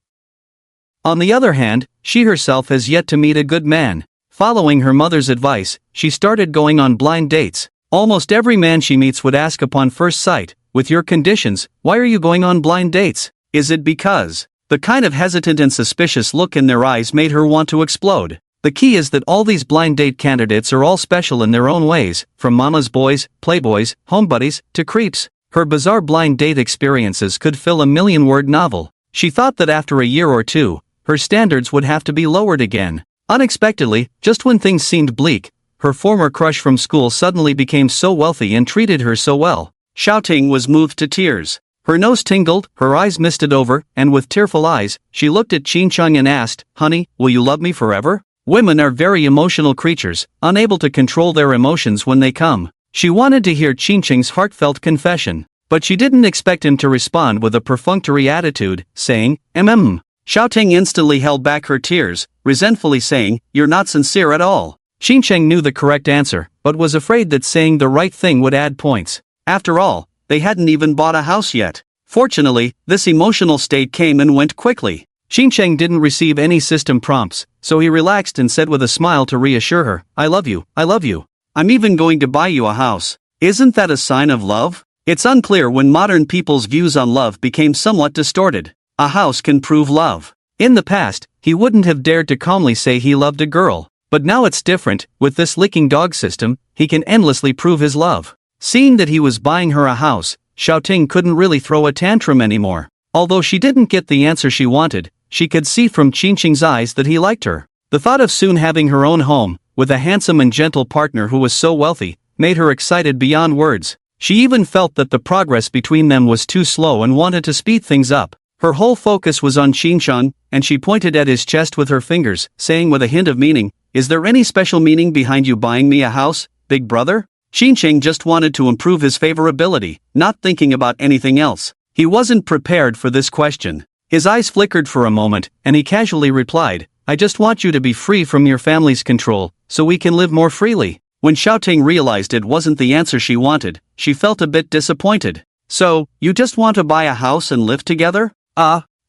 On the other hand, she herself has yet to meet a good man. Following her mother's advice, she started going on blind dates. Almost every man she meets would ask upon first sight, with your conditions, why are you going on blind dates? Is it because? The kind of hesitant and suspicious look in their eyes made her want to explode. The key is that all these blind date candidates are all special in their own ways, from mama's boys, playboys, homebuddies, to creeps. Her bizarre blind date experiences could fill a 1,000,000-word novel. She thought that after a year or two, her standards would have to be lowered again. Unexpectedly, just when things seemed bleak, her former crush from school suddenly became so wealthy and treated her so well. Xiao Ting was moved to tears. Her nose tingled, her eyes misted over, and with tearful eyes, she looked at Qin Cheng and asked, "Honey, will you love me forever?" Women are very emotional creatures, unable to control their emotions when they come. She wanted to hear Qin Cheng's heartfelt confession, but she didn't expect him to respond with a perfunctory attitude, saying, Xiao Ting instantly held back her tears, resentfully saying, "You're not sincere at all." Qin Cheng knew the correct answer, but was afraid that saying the right thing would add points. After all, they hadn't even bought a house yet. Fortunately, this emotional state came and went quickly. Qin Cheng didn't receive any system prompts, so he relaxed and said with a smile to reassure her, I love you, I love you. I'm even going to buy you a house. Isn't that a sign of love? It's unclear when modern people's views on love became somewhat distorted. A house can prove love. In the past, he wouldn't have dared to calmly say he loved a girl. But now it's different. With this licking dog system, he can endlessly prove his love. Seeing that he was buying her a house, Xiaoting couldn't really throw a tantrum anymore. Although she didn't get the answer she wanted, she could see from Qingqing's eyes that he liked her. The thought of soon having her own home, with a handsome and gentle partner who was so wealthy, made her excited beyond words. She even felt that the progress between them was too slow and wanted to speed things up. Her whole focus was on Qingqiang, and she pointed at his chest with her fingers, saying with a hint of meaning, "Is there any special meaning behind you buying me a house, big brother?" Qingqing just wanted to improve his favorability, not thinking about anything else. He wasn't prepared for this question. His eyes flickered for a moment, and he casually replied, "I just want you to be free from your family's control, so we can live more freely." When Xiaoting realized it wasn't the answer she wanted, she felt a bit disappointed. "So, you just want to buy a house and live together?"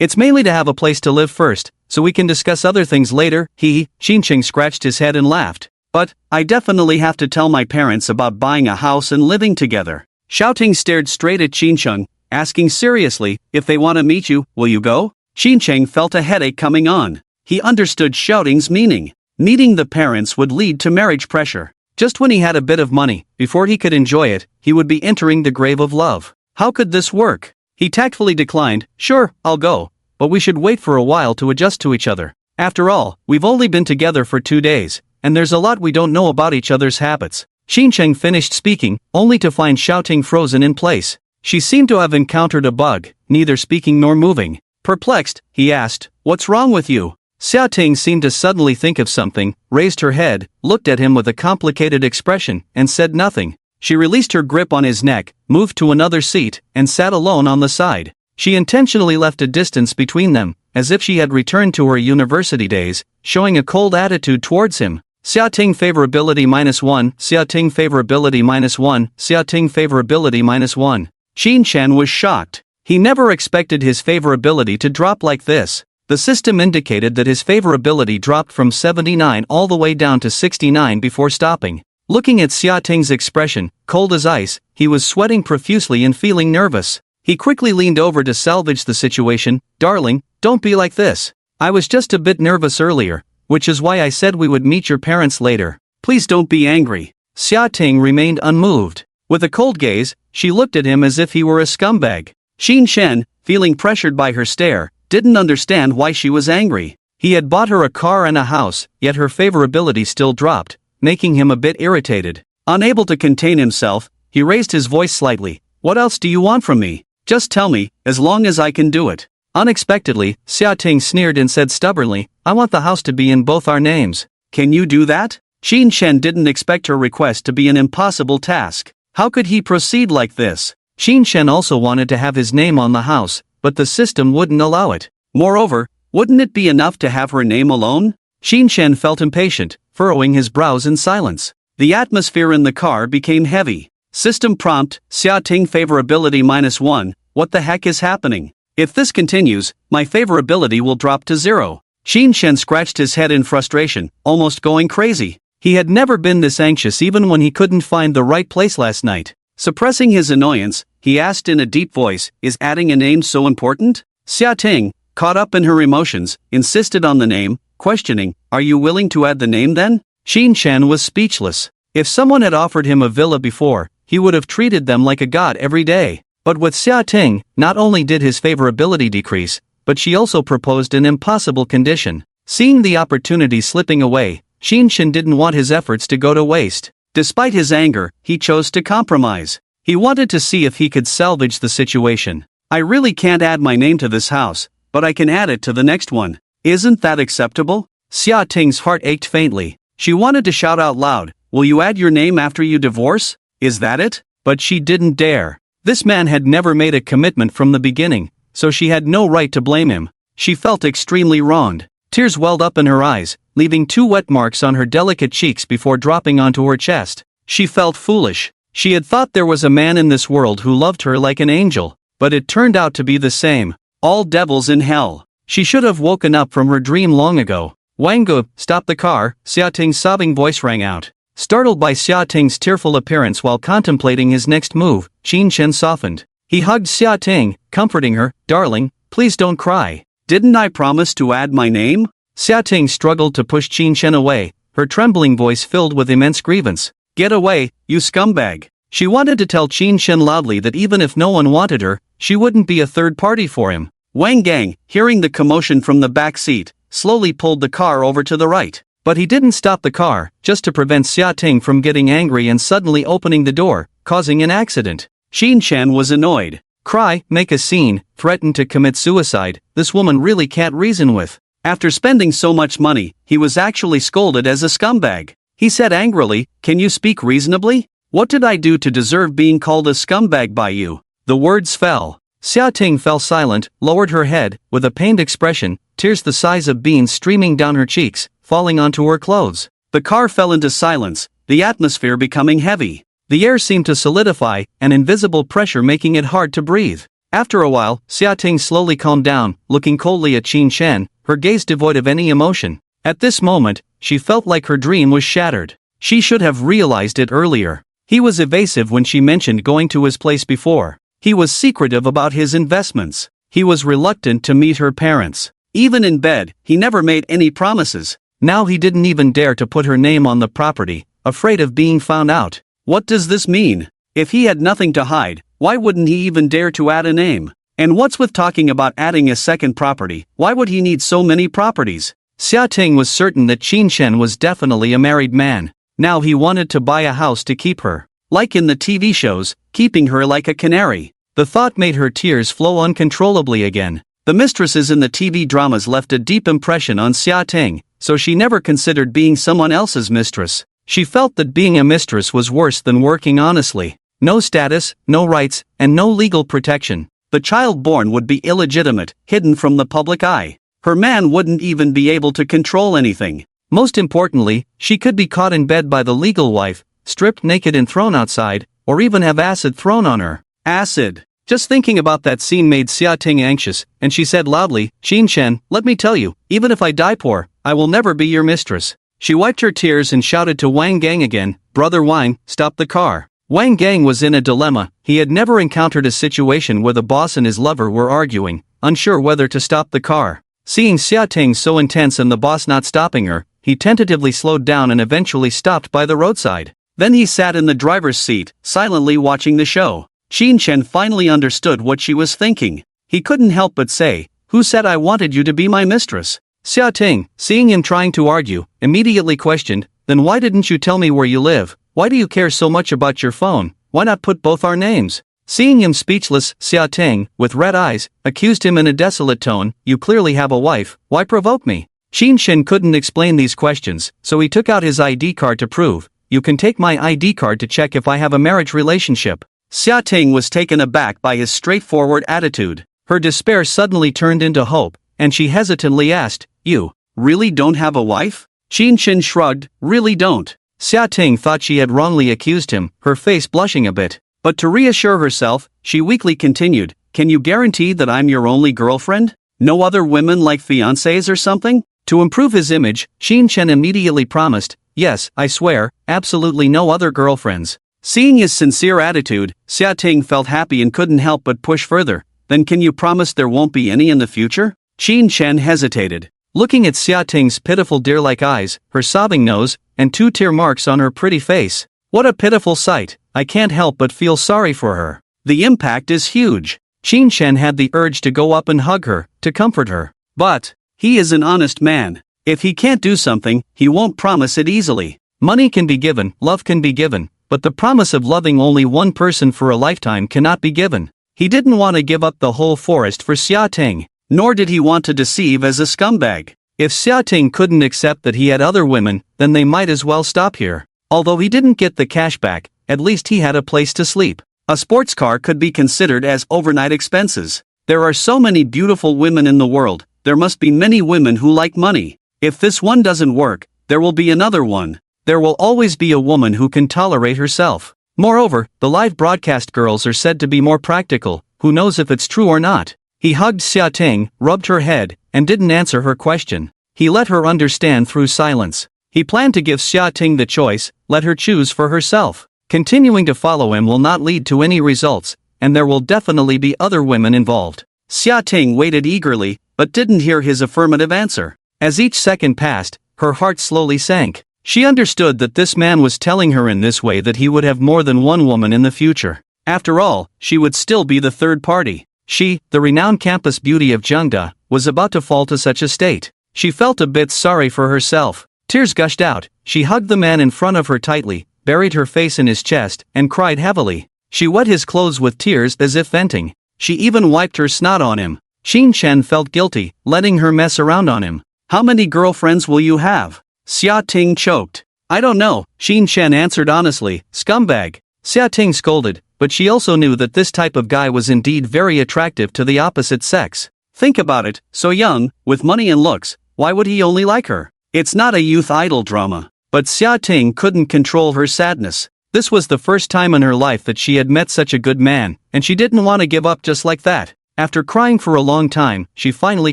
It's mainly to have a place to live first, so we can discuss other things later." Qingqing scratched his head and laughed. "But, I definitely have to tell my parents about buying a house and living together." Xiaoting stared straight at Qingqiang, asking seriously, "If they want to meet you, will you go?" Qingqiang felt a headache coming on. He understood Xiaoting's meaning. Meeting the parents would lead to marriage pressure. Just when he had a bit of money, before he could enjoy it, he would be entering the grave of love. How could this work? He tactfully declined, "Sure, I'll go, but we should wait for a while to adjust to each other. After all, we've only been together for 2 days, and there's a lot we don't know about each other's habits." Qingqiang finished speaking, only to find Xiaoting frozen in place. She seemed to have encountered a bug, neither speaking nor moving. Perplexed, he asked, "What's wrong with you?" Xiaoting seemed to suddenly think of something, raised her head, looked at him with a complicated expression, and said nothing. She released her grip on his neck, moved to another seat, and sat alone on the side. She intentionally left a distance between them, as if she had returned to her university days, showing a cold attitude towards him. Xiaoting favorability -1, Xiaoting favorability -1, Xiaoting favorability -1. Qingqiang was shocked. He never expected his favorability to drop like this. The system indicated that his favorability dropped from 79 all the way down to 69 before stopping. Looking at Xiaoting's expression, cold as ice, he was sweating profusely and feeling nervous. He quickly leaned over to salvage the situation. "Darling, don't be like this. I was just a bit nervous earlier, which is why I said we would meet your parents later. Please don't be angry." Xiaoting remained unmoved. With a cold gaze, she looked at him as if he were a scumbag. Qingqiang, feeling pressured by her stare, didn't understand why she was angry. He had bought her a car and a house, yet her favorability still dropped, making him a bit irritated. Unable to contain himself, he raised his voice slightly. "What else do you want from me? Just tell me, as long as I can do it." Unexpectedly, Xiaoting sneered and said stubbornly, "I want the house to be in both our names." "Can you do that?" Qingqiang didn't expect her request to be an impossible task. How could he proceed like this? Qingqiang also wanted to have his name on the house, but the system wouldn't allow it. Moreover, wouldn't it be enough to have her name alone? Qingqiang felt impatient, furrowing his brows in silence. The atmosphere in the car became heavy. System prompt, Xiaoting favorability -1, what the heck is happening? If this continues, my favorability will drop to 0. Qingqiang scratched his head in frustration, almost going crazy. He had never been this anxious even when he couldn't find the right place last night. Suppressing his annoyance, he asked in a deep voice, "Is adding a name so important?" Xiaoting, caught up in her emotions, insisted on the name, questioning, "Are you willing to add the name then?" Qingqiang was speechless. If someone had offered him a villa before, he would have treated them like a god every day. But with Xiaoting, not only did his favorability decrease, but she also proposed an impossible condition. Seeing the opportunity slipping away, Qingqiang didn't want his efforts to go to waste. Despite his anger, he chose to compromise. He wanted to see if he could salvage the situation. "I really can't add my name to this house, but I can add it to the next one. Isn't that acceptable?" Xiaoting's heart ached faintly. She wanted to shout out loud, "Will you add your name after you divorce? Is that it?" But she didn't dare. This man had never made a commitment from the beginning, so she had no right to blame him. She felt extremely wronged. Tears welled up in her eyes, leaving 2 wet marks on her delicate cheeks before dropping onto her chest. She felt foolish. She had thought there was a man in this world who loved her like an angel, but it turned out to be the same. All devils in hell. She should have woken up from her dream long ago. "Wangu, stop the car," Xiaoting's sobbing voice rang out. Startled by Xia Ting's tearful appearance while contemplating his next move, Qin Shen softened. He hugged Xia Ting, comforting her. Darling, please don't cry. Didn't I promise to add my name? Xia Ting struggled to push Qin Shen away, her trembling voice filled with immense grievance. Get away, you scumbag. She wanted to tell Qin Shen loudly that even if no one wanted her, she wouldn't be a third party for him. Wang Gang, hearing the commotion from the back seat, slowly pulled the car over to the right. But he didn't stop the car, just to prevent Xia Ting from getting angry and suddenly opening the door, causing an accident. Qin Shen was annoyed. Cry, make a scene, threaten to commit suicide, this woman really can't reason with. After spending so much money, he was actually scolded as a scumbag. He said angrily, "Can you speak reasonably? What did I do to deserve being called a scumbag by you?" The words fell. Xia Ting fell silent, lowered her head, with a pained expression, tears the size of beans streaming down her cheeks, falling onto her clothes. The car fell into silence, the atmosphere becoming heavy. The air seemed to solidify, an invisible pressure making it hard to breathe. After a while, Xia Ting slowly calmed down, looking coldly at Qin Shen, her gaze devoid of any emotion. At this moment, she felt like her dream was shattered. She should have realized it earlier. He was evasive when she mentioned going to his place before. He was secretive about his investments. He was reluctant to meet her parents. Even in bed, he never made any promises. Now he didn't even dare to put her name on the property, afraid of being found out. What does this mean? If he had nothing to hide, why wouldn't he even dare to add a name? And what's with talking about adding a second property? Why would he need so many properties? Xia Ting was certain that Qin Shen was definitely a married man. Now he wanted to buy a house to keep her. Like in the TV shows, keeping her like a canary. The thought made her tears flow uncontrollably again. The mistresses in the TV dramas left a deep impression on Xia Ting, so she never considered being someone else's mistress. She felt that being a mistress was worse than working honestly. No status, no rights, and no legal protection. The child born would be illegitimate, hidden from the public eye. Her man wouldn't even be able to control anything. Most importantly, she could be caught in bed by the legal wife, stripped naked and thrown outside, or even have acid thrown on her. Acid. Just thinking about that scene made Xia Ting anxious, and she said loudly, "Qin Shen, let me tell you, even if I die poor, I will never be your mistress." She wiped her tears and shouted to Wang Gang again, "Brother Wang, stop the car." Wang Gang was in a dilemma. He had never encountered a situation where the boss and his lover were arguing, unsure whether to stop the car. Seeing Xia Ting so intense and the boss not stopping her, he tentatively slowed down and eventually stopped by the roadside. Then he sat in the driver's seat, silently watching the show. Qin Shen finally understood what she was thinking. He couldn't help but say, "Who said I wanted you to be my mistress?" Xia Ting, seeing him trying to argue, immediately questioned, "Then why didn't you tell me where you live? Why do you care so much about your phone? Why not put both our names?" Seeing him speechless, Xia Ting, with red eyes, accused him in a desolate tone, "You clearly have a wife, why provoke me?" Qin Shen couldn't explain these questions, so he took out his ID card to prove, "You can take my ID card to check if I have a marriage relationship." Xia Ting was taken aback by his straightforward attitude. Her despair suddenly turned into hope, and she hesitantly asked, "You really don't have a wife?" Qin Shen shrugged, "Really don't." Xia Ting thought she had wrongly accused him, her face blushing a bit. But to reassure herself, she weakly continued, "Can you guarantee that I'm your only girlfriend? No other women like fiancés or something?" To improve his image, Qin Shen immediately promised, "Yes, I swear, absolutely no other girlfriends." Seeing his sincere attitude, Xia Ting felt happy and couldn't help but push further. "Then can you promise there won't be any in the future?" Qin Shen hesitated. Looking at Xia Ting's pitiful deer-like eyes, her sobbing nose, and 2 tear marks on her pretty face. What a pitiful sight, I can't help but feel sorry for her. The impact is huge. Qin Shen had the urge to go up and hug her, to comfort her. But he is an honest man. If he can't do something, he won't promise it easily. Money can be given, love can be given, but the promise of loving only one person for a lifetime cannot be given. He didn't want to give up the whole forest for Xia Ting. Nor did he want to deceive as a scumbag. If Xia Ting couldn't accept that he had other women, then they might as well stop here. Although he didn't get the cash back, at least he had a place to sleep. A sports car could be considered as overnight expenses. There are so many beautiful women in the world, there must be many women who like money. If this one doesn't work, there will be another one. There will always be a woman who can tolerate herself. Moreover, the live broadcast girls are said to be more practical, who knows if it's true or not. He hugged Xia Ting, rubbed her head, and didn't answer her question. He let her understand through silence. He planned to give Xia Ting the choice, let her choose for herself. Continuing to follow him will not lead to any results, and there will definitely be other women involved. Xia Ting waited eagerly, but didn't hear his affirmative answer. As each second passed, her heart slowly sank. She understood that this man was telling her in this way that he would have more than one woman in the future. After all, she would still be the third party. She, the renowned campus beauty of Jeongda, was about to fall to such a state. She felt a bit sorry for herself. Tears gushed out. She hugged the man in front of her tightly, buried her face in his chest, and cried heavily. She wet his clothes with tears as if venting. She even wiped her snot on him. Xin Chen felt guilty, letting her mess around on him. "How many girlfriends will you have?" Xia Ting choked. "I don't know," Xin Chen answered honestly. "Scumbag." Xia Ting scolded, but she also knew that this type of guy was indeed very attractive to the opposite sex. Think about it, so young, with money and looks, why would he only like her? It's not a youth idol drama. But Xia Ting couldn't control her sadness. This was the first time in her life that she had met such a good man, and she didn't want to give up just like that. After crying for a long time, she finally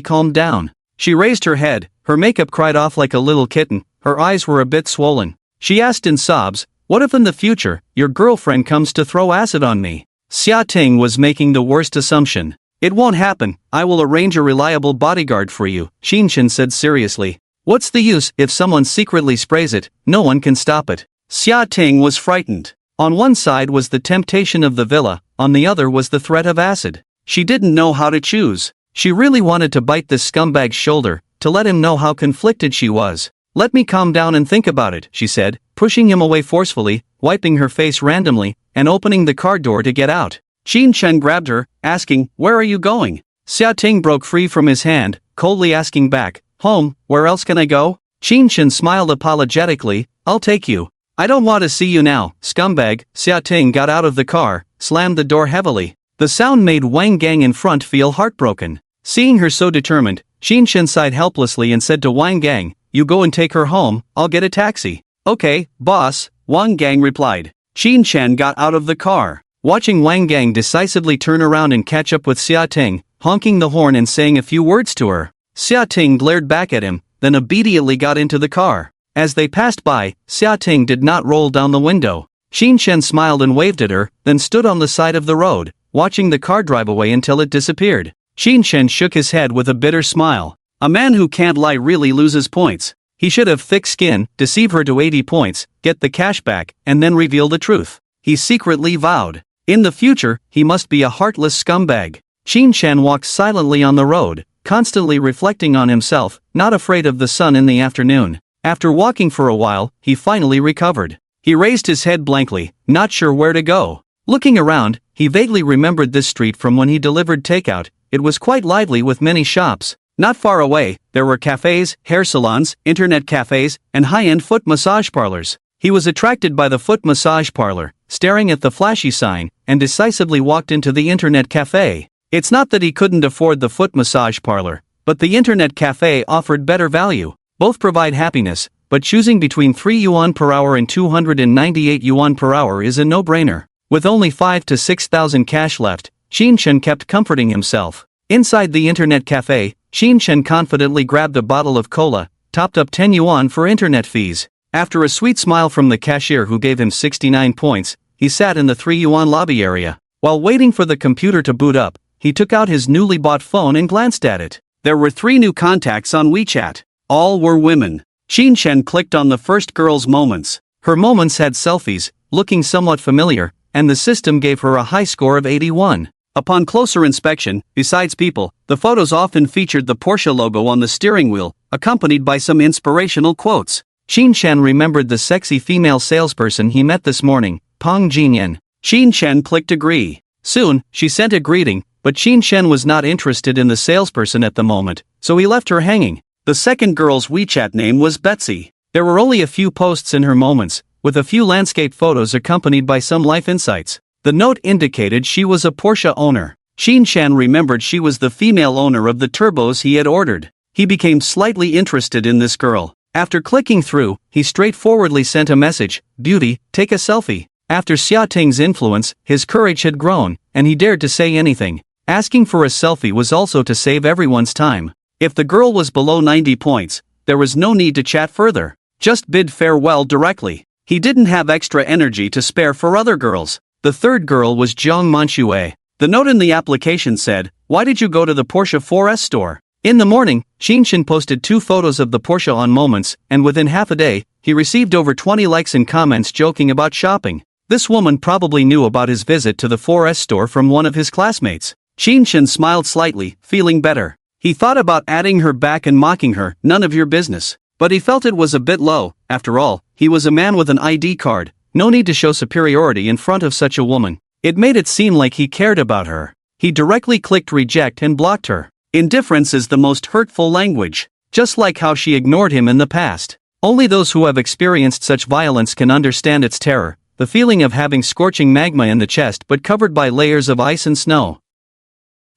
calmed down. She raised her head, her makeup cried off like a little kitten, her eyes were a bit swollen. She asked in sobs, "What if in the future, your girlfriend comes to throw acid on me?" Xia Ting was making the worst assumption. "It won't happen, I will arrange a reliable bodyguard for you," Xin Chen said seriously. "What's the use if someone secretly sprays it, no one can stop it." Xia Ting was frightened. On one side was the temptation of the villa, on the other was the threat of acid. She didn't know how to choose. She really wanted to bite this scumbag's shoulder, to let him know how conflicted she was. "Let me calm down and think about it," she said, pushing him away forcefully, wiping her face randomly, and opening the car door to get out. Xin Chen grabbed her, asking, "Where are you going?" Xia Ting broke free from his hand, coldly asking back, "Home, where else can I go?" Xin Chen smiled apologetically, "I'll take you." "I don't want to see you now, scumbag." Xia Ting got out of the car, slammed the door heavily. The sound made Wang Gang in front feel heartbroken. Seeing her so determined, Xin Chen sighed helplessly and said to Wang Gang, "You go and take her home, I'll get a taxi." "Okay, boss," Wang Gang replied. Xin Chen got out of the car. Watching Wang Gang decisively turn around and catch up with Xia Ting, honking the horn and saying a few words to her. Xia Ting glared back at him, then obediently got into the car. As they passed by, Xia Ting did not roll down the window. Xin Chen smiled and waved at her, then stood on the side of the road, watching the car drive away until it disappeared. Xin Chen shook his head with a bitter smile. A man who can't lie really loses points. He should have thick skin, deceive her to 80 points, get the cash back, and then reveal the truth. He secretly vowed. In the future, he must be a heartless scumbag. Xin Chen walked silently on the road, constantly reflecting on himself, not afraid of the sun in the afternoon. After walking for a while, he finally recovered. He raised his head blankly, not sure where to go. Looking around, he vaguely remembered this street from when he delivered takeout. It was quite lively with many shops. Not far away, there were cafes, hair salons, internet cafes, and high-end foot massage parlors. He was attracted by the foot massage parlor, staring at the flashy sign, and decisively walked into the internet cafe. It's not that he couldn't afford the foot massage parlor, but the internet cafe offered better value. Both provide happiness, but choosing between 3 yuan per hour and 298 yuan per hour is a no-brainer. With only 5 to 6,000 cash left, Xin Chen kept comforting himself. Inside the internet cafe, Xin Chen confidently grabbed a bottle of cola, topped up 10 yuan for internet fees. After a sweet smile from the cashier who gave him 69 points, he sat in the 3 yuan lobby area. While waiting for the computer to boot up, he took out his newly bought phone and glanced at it. There were 3 new contacts on WeChat. All were women. Xin Chen clicked on the first girl's Moments. Her Moments had selfies, looking somewhat familiar, and the system gave her a high score of 81. Upon closer inspection, besides people, the photos often featured the Porsche logo on the steering wheel, accompanied by some inspirational quotes. Xin Chen remembered the sexy female salesperson he met this morning, Peng Jinyan. Xin Chen clicked agree. Soon, she sent a greeting, but Xin Chen was not interested in the salesperson at the moment, so he left her hanging. The second girl's WeChat name was Betsy. There were only a few posts in her Moments, with a few landscape photos accompanied by some life insights. The note indicated she was a Porsche owner. Xin Chen remembered she was the female owner of the turbos he had ordered. He became slightly interested in this girl. After clicking through, he straightforwardly sent a message, "Beauty, take a selfie." After Xia Ting's influence, his courage had grown, and he dared to say anything. Asking for a selfie was also to save everyone's time. If the girl was below 90 points, there was no need to chat further. just bid farewell directly. He didn't have extra energy to spare for other girls. The third girl was Jiang Manhwa. The note in the application said, "Why did you go to the Porsche 4S store?" In the morning, Qinshan posted 2 photos of the Porsche on Moments, and within half a day, he received over 20 likes and comments joking about shopping. This woman probably knew about his visit to the 4S store from one of his classmates. Qinshan smiled slightly, feeling better. He thought about adding her back and mocking her, "None of your business." But he felt it was a bit low. After all, he was a man with an ID card. No need to show superiority in front of such a woman. It made it seem like he cared about her. He directly clicked reject and blocked her. Indifference is the most hurtful language. Just like how she ignored him in the past. Only those who have experienced such violence can understand its terror, the feeling of having scorching magma in the chest but covered by layers of ice and snow.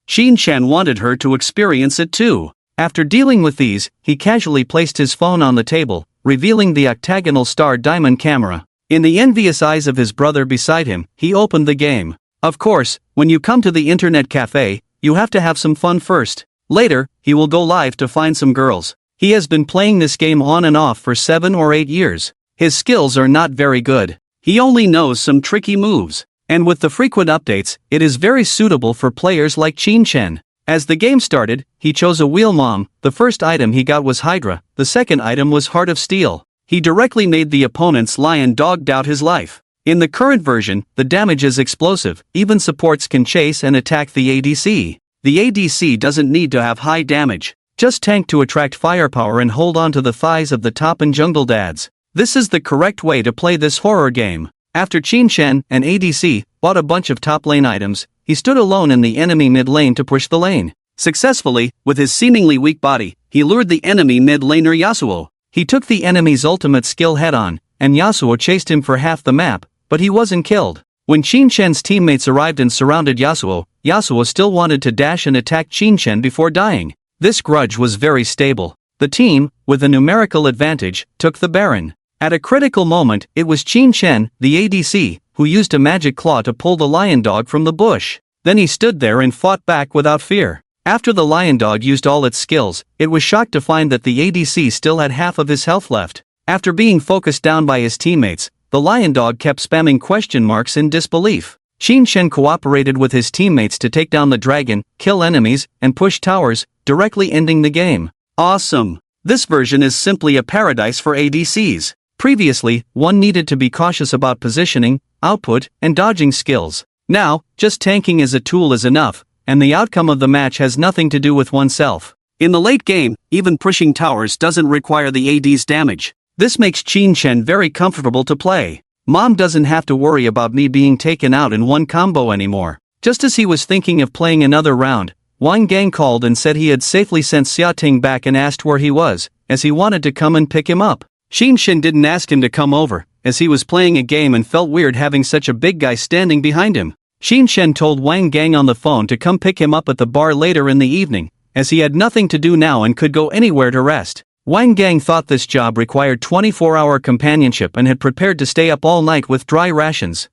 Qinshan wanted her to experience it too. After dealing with these, he casually placed his phone on the table, revealing the octagonal star diamond camera. In the envious eyes of his brother beside him, he opened the game. Of course, when you come to the internet cafe, you have to have some fun first. Later, he will go live to find some girls. He has been playing this game on and off for 7 or 8 years. His skills are not very good. He only knows some tricky moves. And with the frequent updates, it is very suitable for players like Qinshan. As the game started, he chose a wheel mom. The first item he got was Hydra, the second item was Heart of Steel. He directly made the opponent's lion dog doubt his life. In the current version, the damage is explosive, even supports can chase and attack the ADC. The ADC doesn't need to have high damage, just tank to attract firepower and hold on to the thighs of the top and jungle dads. This is the correct way to play this horror game. After Qinshan, an ADC, bought a bunch of top lane items, he stood alone in the enemy mid lane to push the lane. Successfully, with his seemingly weak body, he lured the enemy mid laner Yasuo. He took the enemy's ultimate skill head-on, and Yasuo chased him for half the map, but he wasn't killed. When Qinshan's teammates arrived and surrounded Yasuo, Yasuo still wanted to dash and attack Qinshan before dying. This grudge was very stable. The team, with a numerical advantage, took the Baron. At a critical moment, it was Qinshan, the ADC, who used a magic claw to pull the lion dog from the bush. Then he stood there and fought back without fear. After the lion dog used all its skills, it was shocked to find that the ADC still had half of his health left. After being focused down by his teammates, the lion dog kept spamming question marks in disbelief. Qinshan cooperated with his teammates to take down the dragon, kill enemies, and push towers, directly ending the game. Awesome! This version is simply a paradise for ADCs. Previously, one needed to be cautious about positioning, output, and dodging skills. Now, just tanking as a tool is enough, and the outcome of the match has nothing to do with oneself. In the late game, even pushing towers doesn't require the AD's damage. This makes Qinshan very comfortable to play. Mom doesn't have to worry about me being taken out in one combo anymore. Just as he was thinking of playing another round, Wang Gang called and said he had safely sent Xiaoting back and asked where he was, as he wanted to come and pick him up. Qinshan didn't ask him to come over, as he was playing a game and felt weird having such a big guy standing behind him. Qinshan told Wang Gang on the phone to come pick him up at the bar later in the evening, as he had nothing to do now and could go anywhere to rest. Wang Gang thought this job required 24-hour companionship and had prepared to stay up all night with dry rations.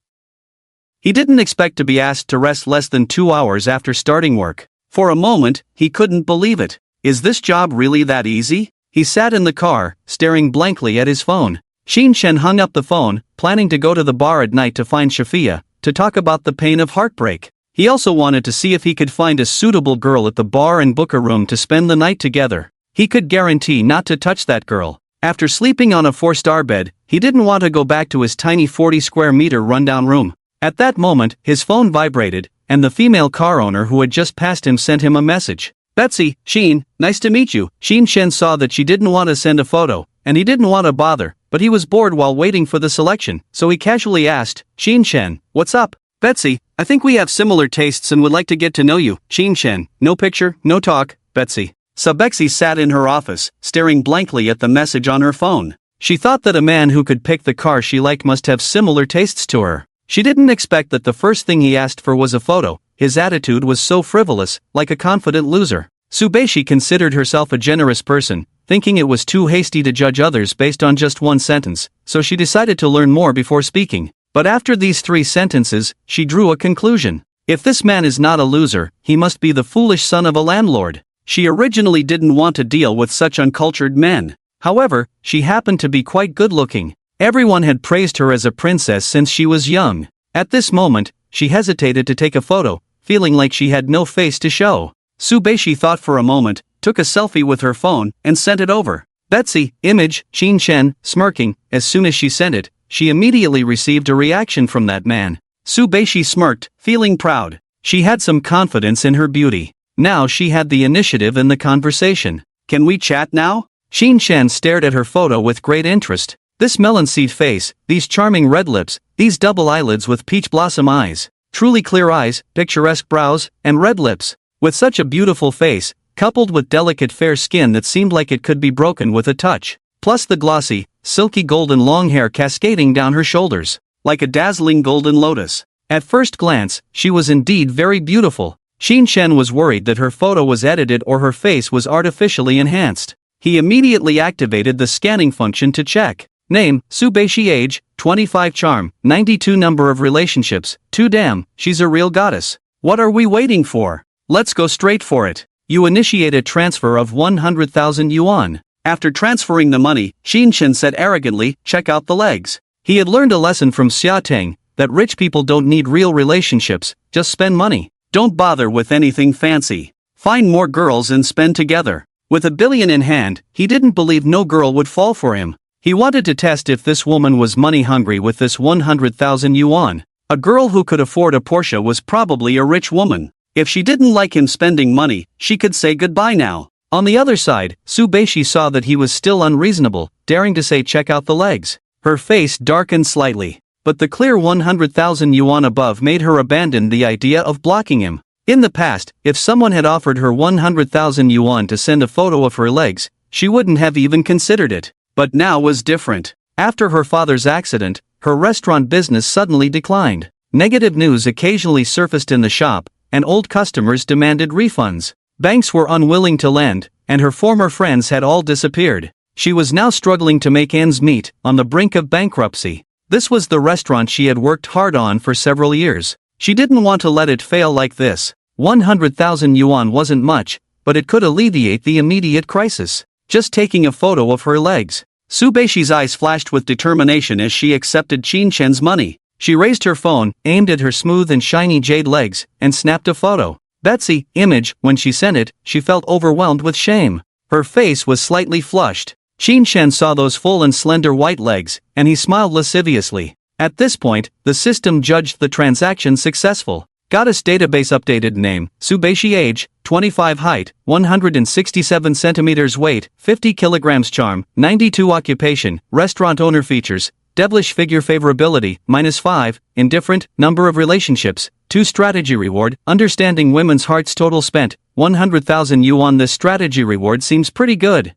He didn't expect to be asked to rest less than 2 hours after starting work. For a moment, he couldn't believe it. Is this job really that easy? He sat in the car, staring blankly at his phone. Qinshan hung up the phone, planning to go to the bar at night to find Shafia, to talk about the pain of heartbreak. He also wanted to see if he could find a suitable girl at the bar and book a room to spend the night together. He could guarantee not to touch that girl. After sleeping on a 4-star bed, he didn't want to go back to his tiny 40-square-meter rundown room. At that moment, his phone vibrated, and the female car owner who had just passed him sent him a message. "Betsy, Sheen, nice to meet you." Qinshan saw that she didn't want to send a photo, and he didn't want to bother, but he was bored while waiting for the selection, so he casually asked, "Qinshan, what's up?" "Betsy, I think we have similar tastes and would like to get to know you." Qinshan, no picture, no talk, Betsy. Betsy sat in her office, staring blankly at the message on her phone. She thought that a man who could pick the car she liked must have similar tastes to her. She didn't expect that the first thing he asked for was a photo. His attitude was so frivolous, like a confident loser. Tsubeshi considered herself a generous person, thinking it was too hasty to judge others based on just one sentence, so she decided to learn more before speaking. But after these 3 sentences, she drew a conclusion. If this man is not a loser, he must be the foolish son of a landlord. She originally didn't want to deal with such uncultured men. However, she happened to be quite good-looking. Everyone had praised her as a princess since she was young. At this moment, she hesitated to take a photo, feeling like she had no face to show. Subeishi thought for a moment, took a selfie with her phone, and sent it over. Betsy, image, Qin Shen, smirking. As soon as she sent it, she immediately received a reaction from that man. Subeishi smirked, feeling proud. She had some confidence in her beauty. Now she had the initiative in the conversation. "Can we chat now?" Qin Shen stared at her photo with great interest. This melon seed face, these charming red lips, these double eyelids with peach blossom eyes, truly clear eyes, picturesque brows, and red lips. With such a beautiful face, coupled with delicate fair skin that seemed like it could be broken with a touch, plus the glossy, silky golden long hair cascading down her shoulders, like a dazzling golden lotus. At first glance, she was indeed very beautiful. Qin Shen was worried that her photo was edited or her face was artificially enhanced. He immediately activated the scanning function to check. Name, Subeishi. Age, 25. Charm, 92. Number of relationships, 2. Damn, she's a real goddess. What are we waiting for? Let's go straight for it. You initiate a transfer of 100,000 yuan. After transferring the money, Qin Shen said arrogantly, "Check out the legs." He had learned a lesson from Xia Teng, that rich people don't need real relationships, just spend money. Don't bother with anything fancy. Find more girls and spend together. With $1 billion in hand, he didn't believe no girl would fall for him. He wanted to test if this woman was money hungry with this 100,000 yuan. A girl who could afford a Porsche was probably a rich woman. If she didn't like him spending money, she could say goodbye now. On the other side, Subeishi saw that he was still unreasonable, daring to say check out the legs. Her face darkened slightly. But the clear 100,000 yuan above made her abandon the idea of blocking him. In the past, if someone had offered her 100,000 yuan to send a photo of her legs, she wouldn't have even considered it. But now was different. After her father's accident, her restaurant business suddenly declined. Negative news occasionally surfaced in the shop, and old customers demanded refunds. Banks were unwilling to lend, and her former friends had all disappeared. She was now struggling to make ends meet, on the brink of bankruptcy. This was the restaurant she had worked hard on for several years. She didn't want to let it fail like this. 100,000 yuan wasn't much, but it could alleviate the immediate crisis. Just taking a photo of her legs. Subeishi's eyes flashed with determination as she accepted Qin Shen's money. She raised her phone, aimed at her smooth and shiny jade legs, and snapped a photo. Betsy, image. When she sent it, she felt overwhelmed with shame. Her face was slightly flushed. Qin Shen saw those full and slender white legs, and he smiled lasciviously. At this point, the system judged the transaction successful. Goddess database updated. Name, Subeishi. Age, 25. Height, 167 centimeters. Weight, 50 kilograms. Charm, 92. Occupation, restaurant owner. Features, devilish figure. Favorability, -5. Indifferent, number of relationships, 2. Strategy reward, understanding women's hearts. Total spent, 100,000 yuan. This strategy reward seems pretty good.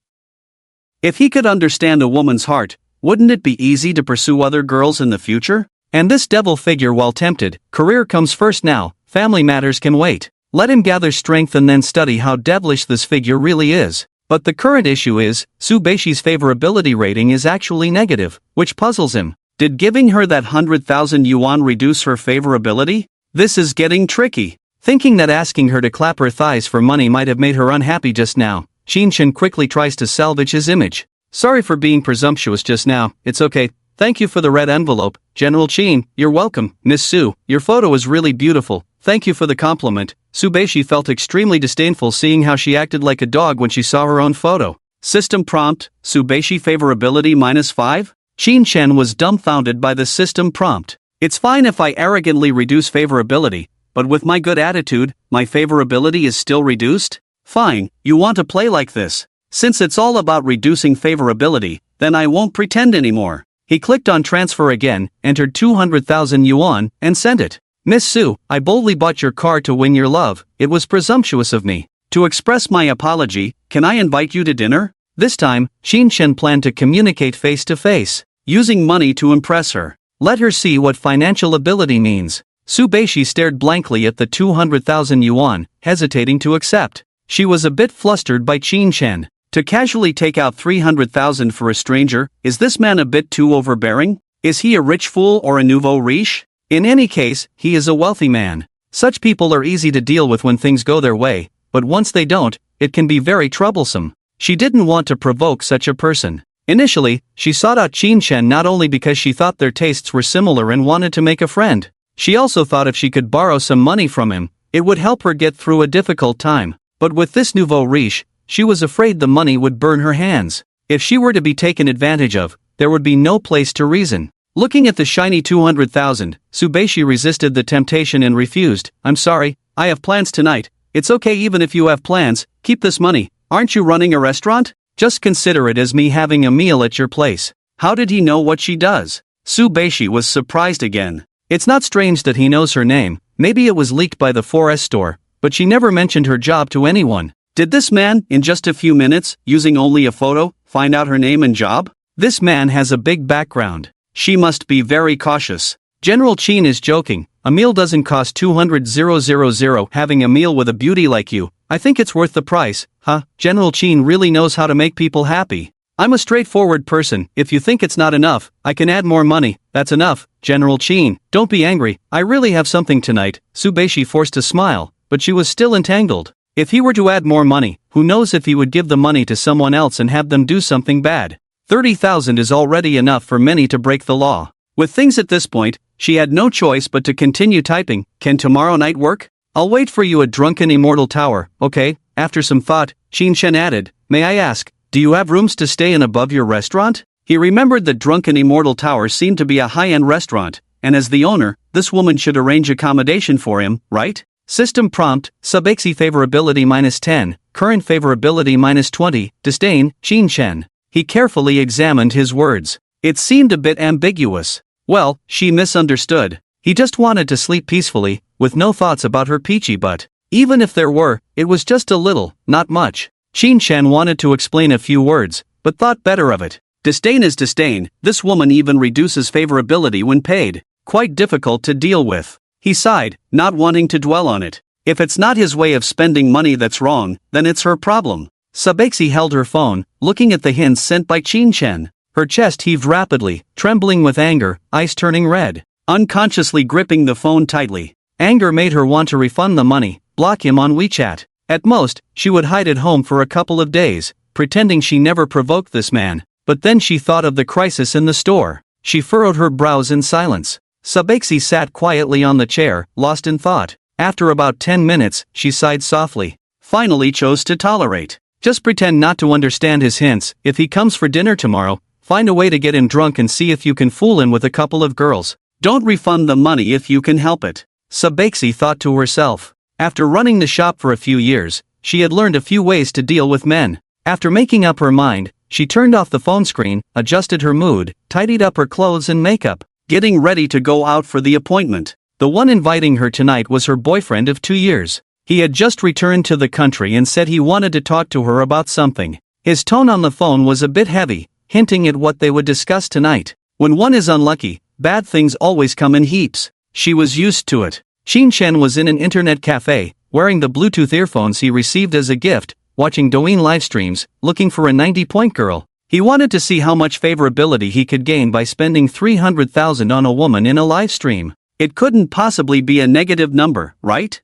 If he could understand a woman's heart, wouldn't it be easy to pursue other girls in the future? And this devil figure, while tempted, career comes first now, family matters can wait. Let him gather strength and then study how devilish this figure really is. But the current issue is, Subeishi's favorability rating is actually negative, which puzzles him. Did giving her that 100,000 yuan reduce her favorability? This is getting tricky. Thinking that asking her to clap her thighs for money might have made her unhappy just now, Qin Shen quickly tries to salvage his image. Sorry for being presumptuous just now, it's okay. Thank you for the red envelope, General Qin. You're welcome, Miss Su. Your photo is really beautiful. Thank you for the compliment. Subeishi felt extremely disdainful seeing how she acted like a dog when she saw her own photo. System prompt, Subeishi favorability -5? Qin Shen was dumbfounded by the system prompt. It's fine if I arrogantly reduce favorability, but with my good attitude, my favorability is still reduced? Fine, you want to play like this. Since it's all about reducing favorability, then I won't pretend anymore. He clicked on transfer again, entered 200,000 yuan, and sent it. Miss Su, I boldly bought your car to win your love. It was presumptuous of me. To express my apology, can I invite you to dinner? This time, Qin Shen planned to communicate face to face, using money to impress her. Let her see what financial ability means. Subeishi stared blankly at the 200,000 yuan, hesitating to accept. She was a bit flustered by Qin Shen. To casually take out 300,000 for a stranger, is this man a bit too overbearing? Is he a rich fool or a nouveau riche? In any case, he is a wealthy man. Such people are easy to deal with when things go their way, but once they don't, it can be very troublesome. She didn't want to provoke such a person. Initially, she sought out Qin Chen not only because she thought their tastes were similar and wanted to make a friend. She also thought if she could borrow some money from him, it would help her get through a difficult time. But with this nouveau riche, she was afraid the money would burn her hands. If she were to be taken advantage of, there would be no place to reason. Looking at the shiny 200,000, Subeishi resisted the temptation and refused. "I'm sorry, I have plans tonight." "It's okay even if you have plans, keep this money. Aren't you running a restaurant? Just consider it as me having a meal at your place." How did he know what she does? Subeishi was surprised again. It's not strange that he knows her name, maybe it was leaked by the 4S store, but she never mentioned her job to anyone. Did this man, in just a few minutes, using only a photo, find out her name and job? This man has a big background. She must be very cautious. General Qin is joking. A meal doesn't cost 200,000. Having a meal with a beauty like you, I think it's worth the price. Huh, General Qin really knows how to make people happy. I'm a straightforward person. If you think it's not enough, I can add more money. That's enough, General Qin. Don't be angry, I really have something tonight. Subeishi forced a smile, but she was still entangled. If he were to add more money, who knows if he would give the money to someone else and have them do something bad. 30,000 is already enough for many to break the law. With things at this point, she had no choice but to continue typing. "Can tomorrow night work? I'll wait for you at Drunken Immortal Tower, okay?" After some thought, Qin Shen added, "May I ask, do you have rooms to stay in above your restaurant?" He remembered that Drunken Immortal Tower seemed to be a high-end restaurant, and as the owner, this woman should arrange accommodation for him, right? System prompt, Subeishi favorability -10, current favorability -20, disdain, Qin Chen. He carefully examined his words. It seemed a bit ambiguous. Well, she misunderstood. He just wanted to sleep peacefully, with no thoughts about her peachy butt. Even if there were, it was just a little, not much. Qin Chen wanted to explain a few words, but thought better of it. Disdain is disdain. This woman even reduces favorability when paid. Quite difficult to deal with. He sighed, not wanting to dwell on it. If it's not his way of spending money that's wrong, then it's her problem. Subeishi held her phone, looking at the hints sent by Qin Chen. Her chest heaved rapidly, trembling with anger, eyes turning red. Unconsciously gripping the phone tightly. Anger made her want to refund the money, block him on WeChat. At most, she would hide at home for a couple of days, pretending she never provoked this man. But then she thought of the crisis in the store. She furrowed her brows in silence. Subeishi sat quietly on the chair, lost in thought. After about 10 minutes, she sighed softly. Finally chose to tolerate. Just pretend not to understand his hints. If he comes for dinner tomorrow, find a way to get him drunk and see if you can fool him with a couple of girls. Don't refund the money if you can help it. Subeishi thought to herself. After running the shop for a few years, she had learned a few ways to deal with men. After making up her mind, she turned off the phone screen, adjusted her mood, tidied up her clothes and makeup, getting ready to go out for the appointment. The one inviting her tonight was her boyfriend of 2 years. He had just returned to the country and said he wanted to talk to her about something. His tone on the phone was a bit heavy, hinting at what they would discuss tonight. When one is unlucky, bad things always come in heaps. She was used to it. Qin Chen was in an internet cafe, wearing the Bluetooth earphones he received as a gift, watching Douyin live streams, looking for a 90-point girl. He wanted to see how much favorability he could gain by spending 300,000 on a woman in a live stream. It couldn't possibly be a negative number, right?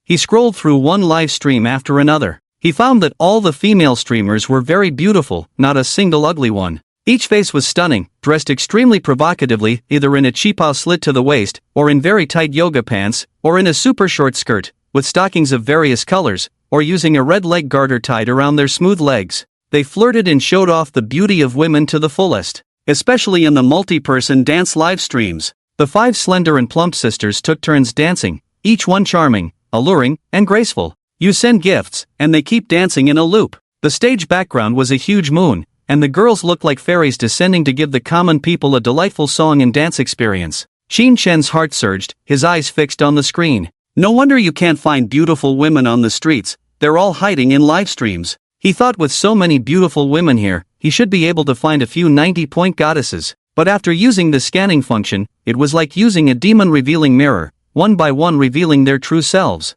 He scrolled through one live stream after another. He found that all the female streamers were very beautiful, not a single ugly one. Each face was stunning, dressed extremely provocatively, either in a cheapao slit to the waist, or in very tight yoga pants, or in a super short skirt, with stockings of various colors, or using a red leg garter tied around their smooth legs. They flirted and showed off the beauty of women to the fullest, especially in the multi-person dance live streams. The 5 slender and plump sisters took turns dancing, each one charming, alluring, and graceful. You send gifts, and they keep dancing in a loop. The stage background was a huge moon, and the girls looked like fairies descending to give the common people a delightful song and dance experience. Qin Chen's heart surged, his eyes fixed on the screen. No wonder you can't find beautiful women on the streets, they're all hiding in live streams. He thought with so many beautiful women here, he should be able to find a few 90-point goddesses. But after using the scanning function, it was like using a demon revealing mirror, one by one revealing their true selves.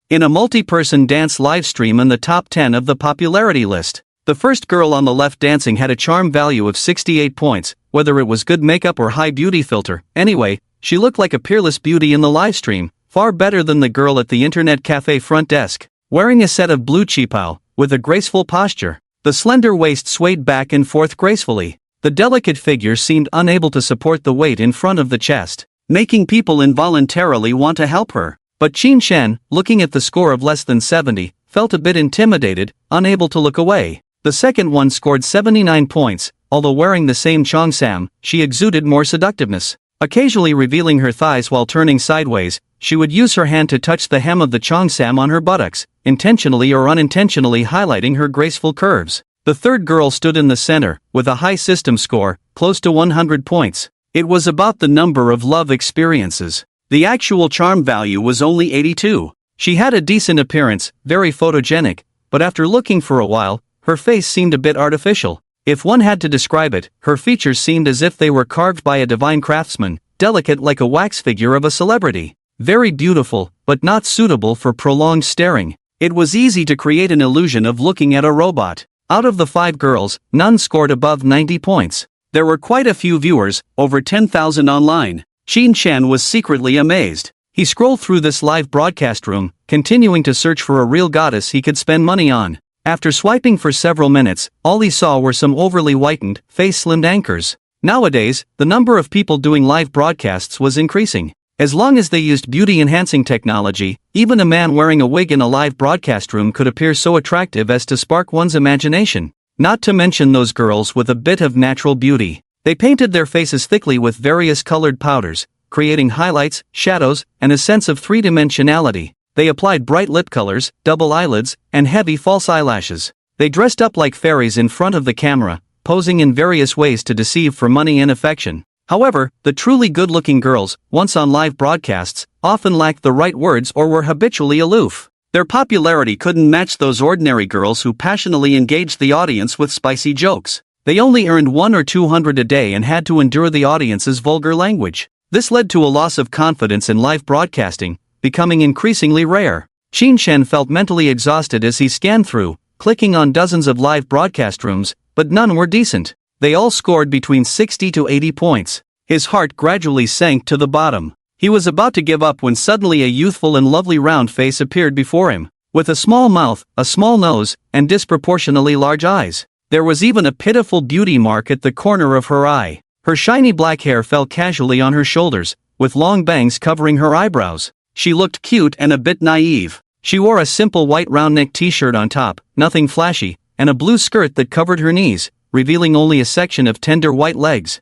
In a multi-person dance live stream in the top 10 of the popularity list, the first girl on the left dancing had a charm value of 68 points, whether it was good makeup or high beauty filter. Anyway, she looked like a peerless beauty in the live stream, far better than the girl at the internet cafe front desk. Wearing a set of blue cheapao, with a graceful posture. The slender waist swayed back and forth gracefully. The delicate figure seemed unable to support the weight in front of the chest, making people involuntarily want to help her. But Qin Shen, looking at the score of less than 70, felt a bit intimidated, unable to look away. The second one scored 79 points, although wearing the same cheongsam, she exuded more seductiveness. Occasionally revealing her thighs while turning sideways, she would use her hand to touch the hem of the cheongsam on her buttocks, intentionally or unintentionally highlighting her graceful curves. The third girl stood in the center, with a high system score, close to 100 points. It was about the number of love experiences. The actual charm value was only 82. She had a decent appearance, very photogenic, but after looking for a while, her face seemed a bit artificial. If one had to describe it, her features seemed as if they were carved by a divine craftsman, delicate like a wax figure of a celebrity. Very beautiful, but not suitable for prolonged staring. It was easy to create an illusion of looking at a robot. Out of the 5 girls, none scored above 90 points. There were quite a few viewers, over 10,000 online. Qin Shen was secretly amazed. He scrolled through this live broadcast room, continuing to search for a real goddess he could spend money on. After swiping for several minutes, all he saw were some overly whitened, face-slimmed anchors. Nowadays, the number of people doing live broadcasts was increasing. As long as they used beauty-enhancing technology, even a man wearing a wig in a live broadcast room could appear so attractive as to spark one's imagination. Not to mention those girls with a bit of natural beauty. They painted their faces thickly with various colored powders, creating highlights, shadows, and a sense of three-dimensionality. They applied bright lip colors, double eyelids, and heavy false eyelashes. They dressed up like fairies in front of the camera, posing in various ways to deceive for money and affection. However, the truly good-looking girls, once on live broadcasts, often lacked the right words or were habitually aloof. Their popularity couldn't match those ordinary girls who passionately engaged the audience with spicy jokes. They only earned 100 or 200 a day and had to endure the audience's vulgar language. This led to a loss of confidence in live broadcasting, becoming increasingly rare. Qin Shen felt mentally exhausted as he scanned through, clicking on dozens of live broadcast rooms, but none were decent. They all scored between 60 to 80 points. His heart gradually sank to the bottom. He was about to give up when suddenly a youthful and lovely round face appeared before him, with a small mouth, a small nose, and disproportionately large eyes. There was even a pitiful beauty mark at the corner of her eye. Her shiny black hair fell casually on her shoulders, with long bangs covering her eyebrows. She looked cute and a bit naive. She wore a simple white round-neck t-shirt on top, nothing flashy, and a blue skirt that covered her knees, revealing only a section of tender white legs.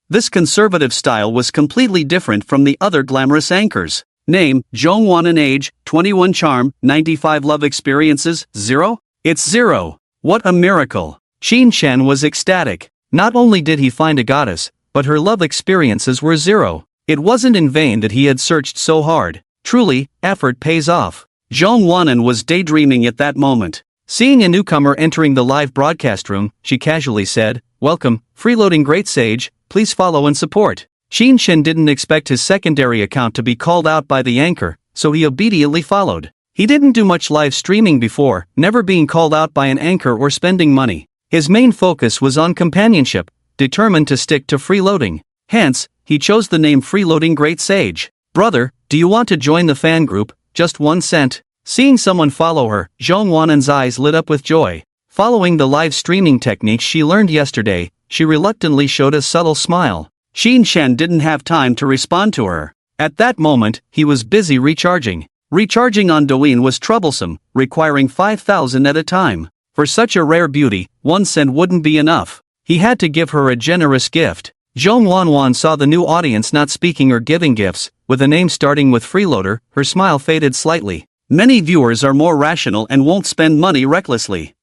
This conservative style was completely different from the other glamorous anchors. Name, Zhongwan, and age, 21, charm, 95, love experiences, 0? It's 0. What a miracle. Qin Shen was ecstatic. Not only did he find a goddess, but her love experiences were 0. It wasn't in vain that he had searched so hard. Truly, effort pays off. Zhong Wanan was daydreaming at that moment. Seeing a newcomer entering the live broadcast room, she casually said, "Welcome, freeloading great sage, please follow and support." Qin Shen didn't expect his secondary account to be called out by the anchor, so he obediently followed. He didn't do much live streaming before, never being called out by an anchor or spending money. His main focus was on companionship, determined to stick to freeloading. Hence, he chose the name Freeloading Great Sage. "Brother, do you want to join the fan group? Just 1 cent." Seeing someone follow her, Zhong Wanan's eyes lit up with joy. Following the live streaming techniques she learned yesterday, she reluctantly showed a subtle smile. Qin Shen didn't have time to respond to her. At that moment, he was busy recharging. Recharging on Douyin was troublesome, requiring 5,000 at a time. For such a rare beauty, 1 cent wouldn't be enough. He had to give her a generous gift. Zhong Wanwan saw the new audience not speaking or giving gifts. With a name starting with freeloader, her smile faded slightly. Many viewers are more rational and won't spend money recklessly.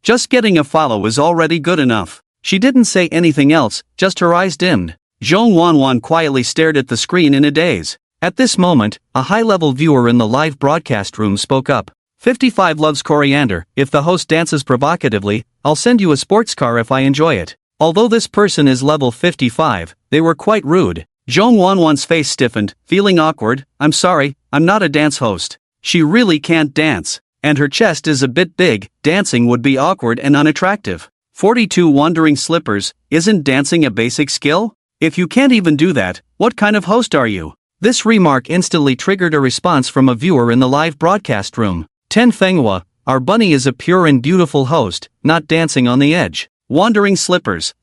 Just getting a follow is already good enough. She didn't say anything else, just her eyes dimmed. Zhong Wanwan quietly stared at the screen in a daze. At this moment, a high-level viewer in the live broadcast room spoke up. 55 loves coriander. If the host dances provocatively, I'll send you a sports car if I enjoy it. Although this person is level 55, they were quite rude. Zhong Wanwan's face stiffened, feeling awkward. "I'm sorry, I'm not a dance host." She really can't dance. And her chest is a bit big, dancing would be awkward and unattractive. 42 wandering slippers, isn't dancing a basic skill? If you can't even do that, what kind of host are you? This remark instantly triggered a response from a viewer in the live broadcast room. 10 Fenghua, Our bunny is a pure and beautiful host, not dancing on the edge. Wandering slippers,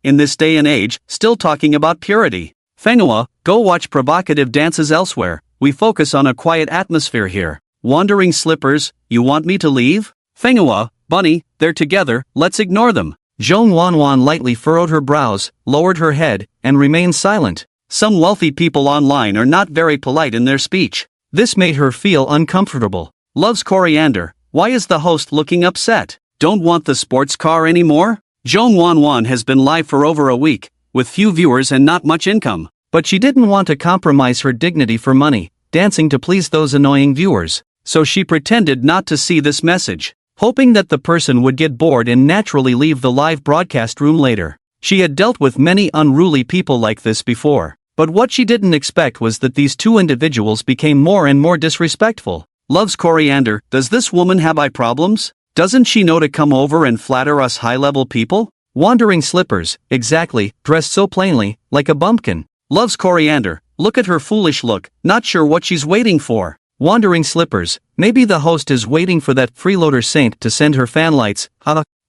in this day and age, still talking about purity. Manhwa, go watch provocative dances elsewhere, we focus on a quiet atmosphere here. Wandering slippers, you want me to leave? Manhwa, bunny, they're together, let's ignore them. Zhong Wanwan lightly furrowed her brows, lowered her head, and remained silent. Some wealthy people online are not very polite in their speech. This made her feel uncomfortable. Loves coriander, why is the host looking upset? Don't want the sports car anymore? Zhong Wanwan has been live for over a week, with few viewers and not much income. But she didn't want to compromise her dignity for money, dancing to please those annoying viewers. So she pretended not to see this message, hoping that the person would get bored and naturally leave the live broadcast room later. She had dealt with many unruly people like this before, but what she didn't expect was that these two individuals became more and more disrespectful. Loves coriander, does this woman have eye problems? Doesn't she know to come over and flatter us high-level people? Wandering slippers, exactly, dressed so plainly, like a bumpkin. Loves coriander, look at her foolish look, not sure what she's waiting for. Wandering slippers, maybe the host is waiting for that freeloader saint to send her fanlights,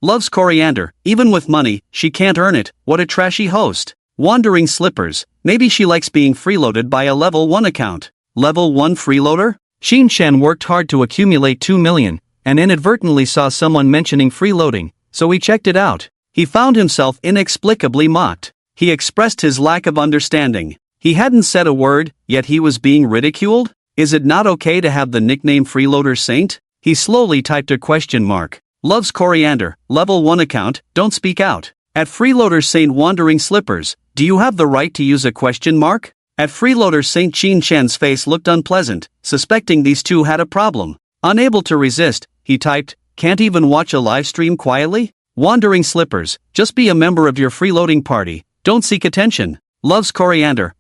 Loves coriander, even with money, she can't earn it, what a trashy host. Wandering slippers, maybe she likes being freeloaded by a level 1 account. Level 1 freeloader? Xin Chen worked hard to accumulate 2 million, and inadvertently saw someone mentioning freeloading, so he checked it out. He found himself inexplicably mocked. He expressed his lack of understanding. He hadn't said a word, yet he was being ridiculed? Is it not okay to have the nickname Freeloader Saint? He slowly typed a question mark. Loves coriander, level 1 account, don't speak out. At Freeloader Saint Wandering Slippers, do you have the right to use a question mark? At Freeloader Saint Xin Chen's face looked unpleasant, suspecting these two had a problem. Unable to resist, he typed, can't even watch a live stream quietly? Wandering Slippers, just be a member of your freeloading party, don't seek attention. Loves coriander,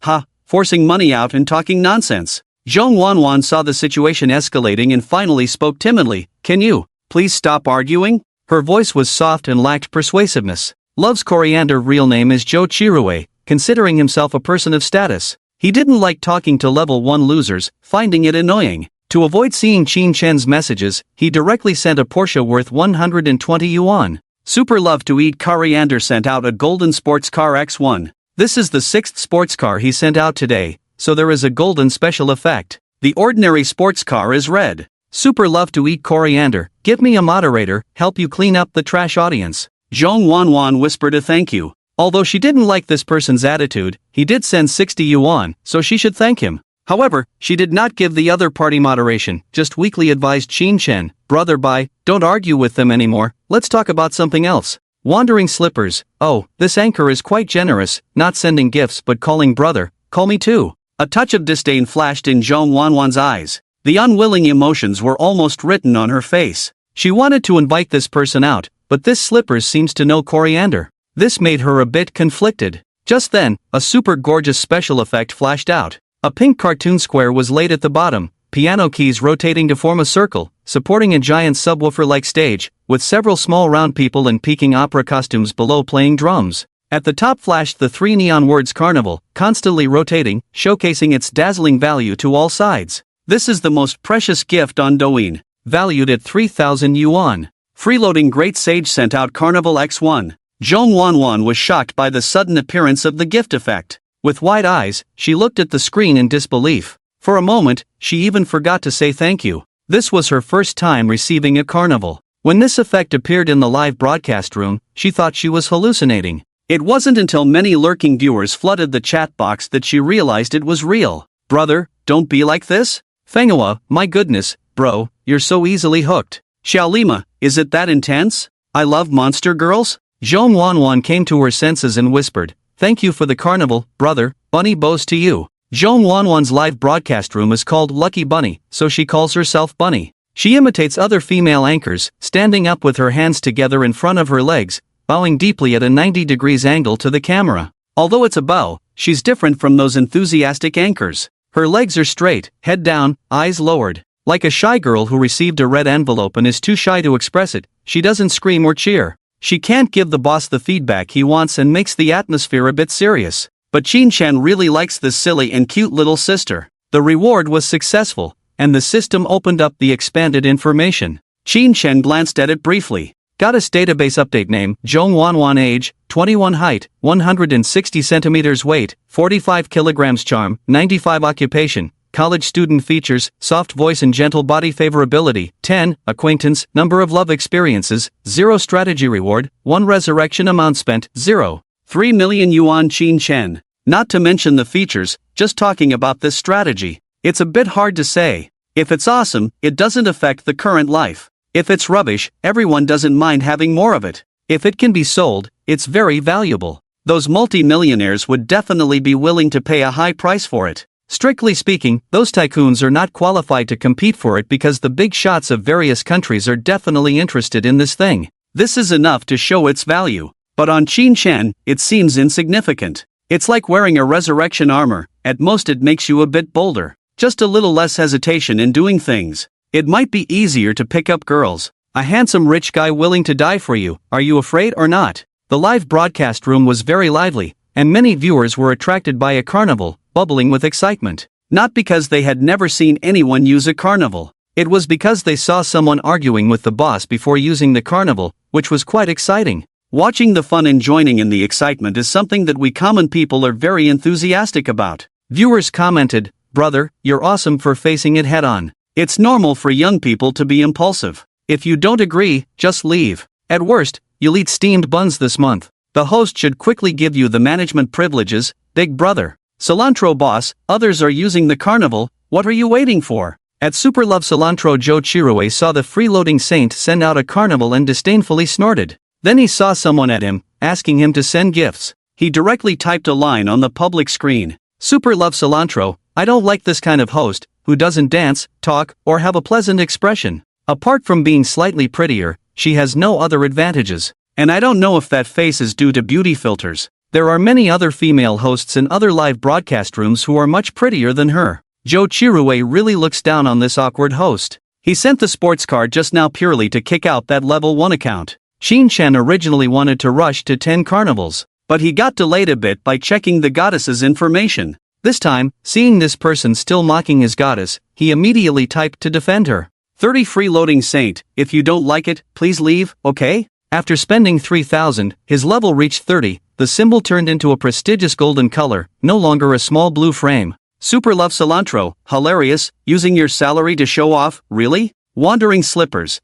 forcing money out and talking nonsense. Zhong Wanwan saw the situation escalating and finally spoke timidly, can you, please stop arguing? Her voice was soft and lacked persuasiveness. Loves coriander real name is Zhou Chirue, considering himself a person of status. He didn't like talking to level 1 losers, finding it annoying. To avoid seeing Xin Chen's messages, he directly sent a Porsche worth 120 yuan. Super love to eat coriander sent out a golden sports car X1. This is the 6th sports car he sent out today, so there is a golden special effect. The ordinary sports car is red. Super love to eat coriander, give me a moderator, help you clean up the trash audience. Zhong Wanwan whispered a thank you. Although she didn't like this person's attitude, he did send 60 yuan, so she should thank him. However, she did not give the other party moderation, just weakly advised Xin Chen, brother don't argue with them anymore, let's talk about something else. Wandering Slippers, oh, this anchor is quite generous, not sending gifts but calling brother, call me too. A touch of disdain flashed in Zhong Wanwan's eyes. The unwilling emotions were almost written on her face. She wanted to invite this person out, but this Slippers seems to know coriander. This made her a bit conflicted. Just then, a super gorgeous special effect flashed out. A pink cartoon square was laid at the bottom, piano keys rotating to form a circle, supporting a giant subwoofer-like stage, with several small round people in peaking opera costumes below playing drums. At the top flashed the 3 neon words Carnival, constantly rotating, showcasing its dazzling value to all sides. This is the most precious gift on Douyin. Valued at 3,000 yuan. Freeloading Great Sage sent out Carnival X1. Zhong Wanwan was shocked by the sudden appearance of the gift effect. With wide eyes, she looked at the screen in disbelief. For a moment, she even forgot to say thank you. This was her first time receiving a carnival. When this effect appeared in the live broadcast room, she thought she was hallucinating. It wasn't until many lurking viewers flooded the chat box that she realized it was real. Brother, don't be like this? Manhwa, my goodness, bro, you're so easily hooked. Xiaolima, is it that intense? I love monster girls? Zhong Wanwan came to her senses and whispered, thank you for the carnival, brother, bunny bows to you. Zhong Wanwan's live broadcast room is called Lucky Bunny, so she calls herself Bunny. She imitates other female anchors, standing up with her hands together in front of her legs, bowing deeply at a 90 degrees angle to the camera. Although it's a bow, she's different from those enthusiastic anchors. Her legs are straight, head down, eyes lowered. Like a shy girl who received a red envelope and is too shy to express it, she doesn't scream or cheer. She can't give the boss the feedback he wants and makes the atmosphere a bit serious. But Xin Chen really likes this silly and cute little sister. The reward was successful, and the system opened up the expanded information. Qin Chen glanced at it briefly. Goddess database update name, Zhong Wanwan age, 21 height, 160 centimeters weight, 45 kilograms charm, 95 occupation, college student features, soft voice and gentle body favorability, 10, acquaintance, number of love experiences, 0 strategy reward, 1 resurrection amount spent, 0. 3 million yuan Qin Chen. Not to mention the features, just talking about this strategy. It's a bit hard to say. If it's awesome, it doesn't affect the current life. If it's rubbish, everyone doesn't mind having more of it. If it can be sold, it's very valuable. Those multi-millionaires would definitely be willing to pay a high price for it. Strictly speaking, those tycoons are not qualified to compete for it because the big shots of various countries are definitely interested in this thing. This is enough to show its value. But on Qin Chen, it seems insignificant. It's like wearing a resurrection armor, at most it makes you a bit bolder. Just a little less hesitation in doing things. It might be easier to pick up girls. A handsome rich guy willing to die for you, are you afraid or not? The live broadcast room was very lively, and many viewers were attracted by a carnival, bubbling with excitement. Not because they had never seen anyone use a carnival. It was because they saw someone arguing with the boss before using the carnival, which was quite exciting. Watching the fun and joining in the excitement is something that we common people are very enthusiastic about. Viewers commented, "Brother, you're awesome for facing it head on." It's normal for young people to be impulsive. If you don't agree, just leave. At worst, you'll eat steamed buns this month. The host should quickly give you the management privileges, big brother. Cilantro boss, others are using the carnival, what are you waiting for? At Super Love Cilantro, Joe Chirue saw the freeloading saint send out a carnival and disdainfully snorted. Then he saw someone at him, asking him to send gifts. He directly typed a line on the public screen. Super Love Cilantro, I don't like this kind of host, who doesn't dance, talk, or have a pleasant expression. Apart from being slightly prettier, she has no other advantages. And I don't know if that face is due to beauty filters. There are many other female hosts in other live broadcast rooms who are much prettier than her. Joe Chirue really looks down on this awkward host. He sent the sports card just now purely to kick out that level 1 account. Qin Chen originally wanted to rush to 10 carnivals, but he got delayed a bit by checking the goddess's information. This time, seeing this person still mocking his goddess, he immediately typed to defend her. 30 freeloading saint, if you don't like it, please leave, okay? After spending 3,000, his level reached 30, the symbol turned into a prestigious golden color, no longer a small blue frame. Super Love Cilantro, hilarious, using your salary to show off, really? Wandering Slippers,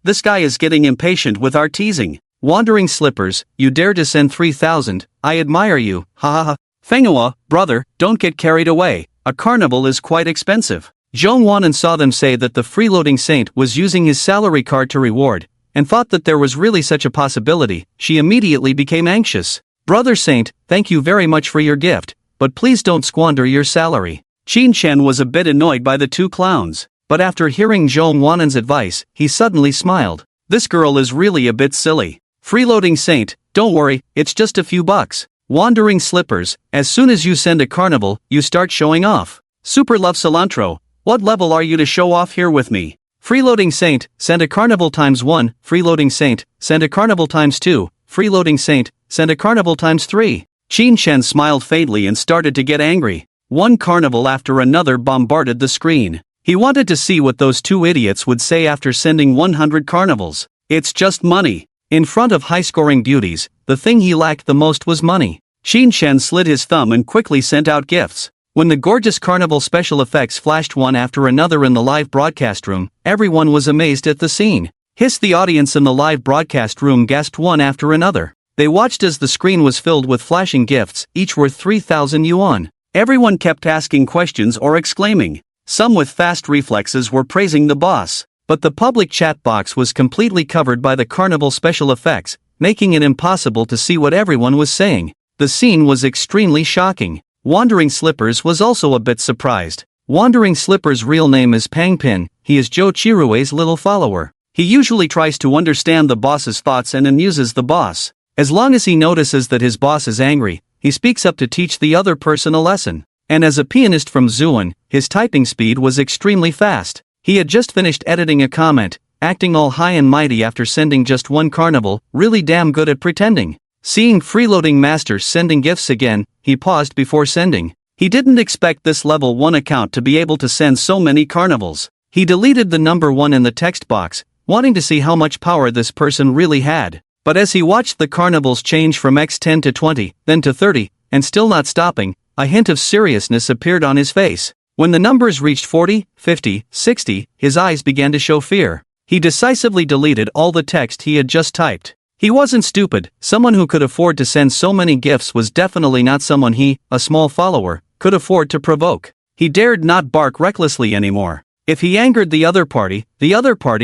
this guy is getting impatient with our teasing. Wandering Slippers, you dare to send 3,000, I admire you, ha. Manhwa, brother, don't get carried away, a carnival is quite expensive. Zhong Wannan saw them say that the freeloading saint was using his salary card to reward, and thought that there was really such a possibility. She immediately became anxious. Brother Saint, thank you very much for your gift, but please don't squander your salary. Qin Chen was a bit annoyed by the two clowns, but after hearing Zhong Wannan's advice, he suddenly smiled. This girl is really a bit silly. Freeloading saint, don't worry, it's just a few bucks. Wandering Slippers, as soon as you send a carnival, you start showing off. Super Love Cilantro, what level are you to show off here with me? Freeloading Saint, send a carnival times 1, Freeloading Saint, send a carnival times 2, Freeloading Saint, send a carnival times 3. Qin Chen smiled faintly and started to get angry. One carnival after another bombarded the screen. He wanted to see what those two idiots would say after sending 100 carnivals. It's just money. In front of high-scoring beauties, the thing he lacked the most was money. Qin Chen slid his thumb and quickly sent out gifts. When the gorgeous carnival special effects flashed one after another in the live broadcast room, everyone was amazed at the scene. The audience in the live broadcast room gasped one after another. They watched as the screen was filled with flashing gifts, each worth 3,000 yuan. Everyone kept asking questions or exclaiming. Some with fast reflexes were praising the boss. But the public chat box was completely covered by the carnival special effects, making it impossible to see what everyone was saying. The scene was extremely shocking. Wandering Slippers was also a bit surprised. Wandering Slippers' real name is Pang Pin, he is Joe Chirue's little follower. He usually tries to understand the boss's thoughts and amuses the boss. As long as he notices that his boss is angry, he speaks up to teach the other person a lesson. And as a pianist from Zhuan, his typing speed was extremely fast. He had just finished editing a comment, acting all high and mighty after sending just one carnival, really damn good at pretending. Seeing freeloading masters sending gifts again, he paused before sending. He didn't expect this level 1 account to be able to send so many carnivals. He deleted the number 1 in the text box, wanting to see how much power this person really had. But as he watched the carnivals change from X10 to 20, then to 30, and still not stopping, a hint of seriousness appeared on his face. When the numbers reached 40, 50, 60, his eyes began to show fear. He decisively deleted all the text he had just typed. He wasn't stupid. Someone who could afford to send so many gifts was definitely not someone he, a small follower, could afford to provoke. He dared not bark recklessly anymore. If he angered the other party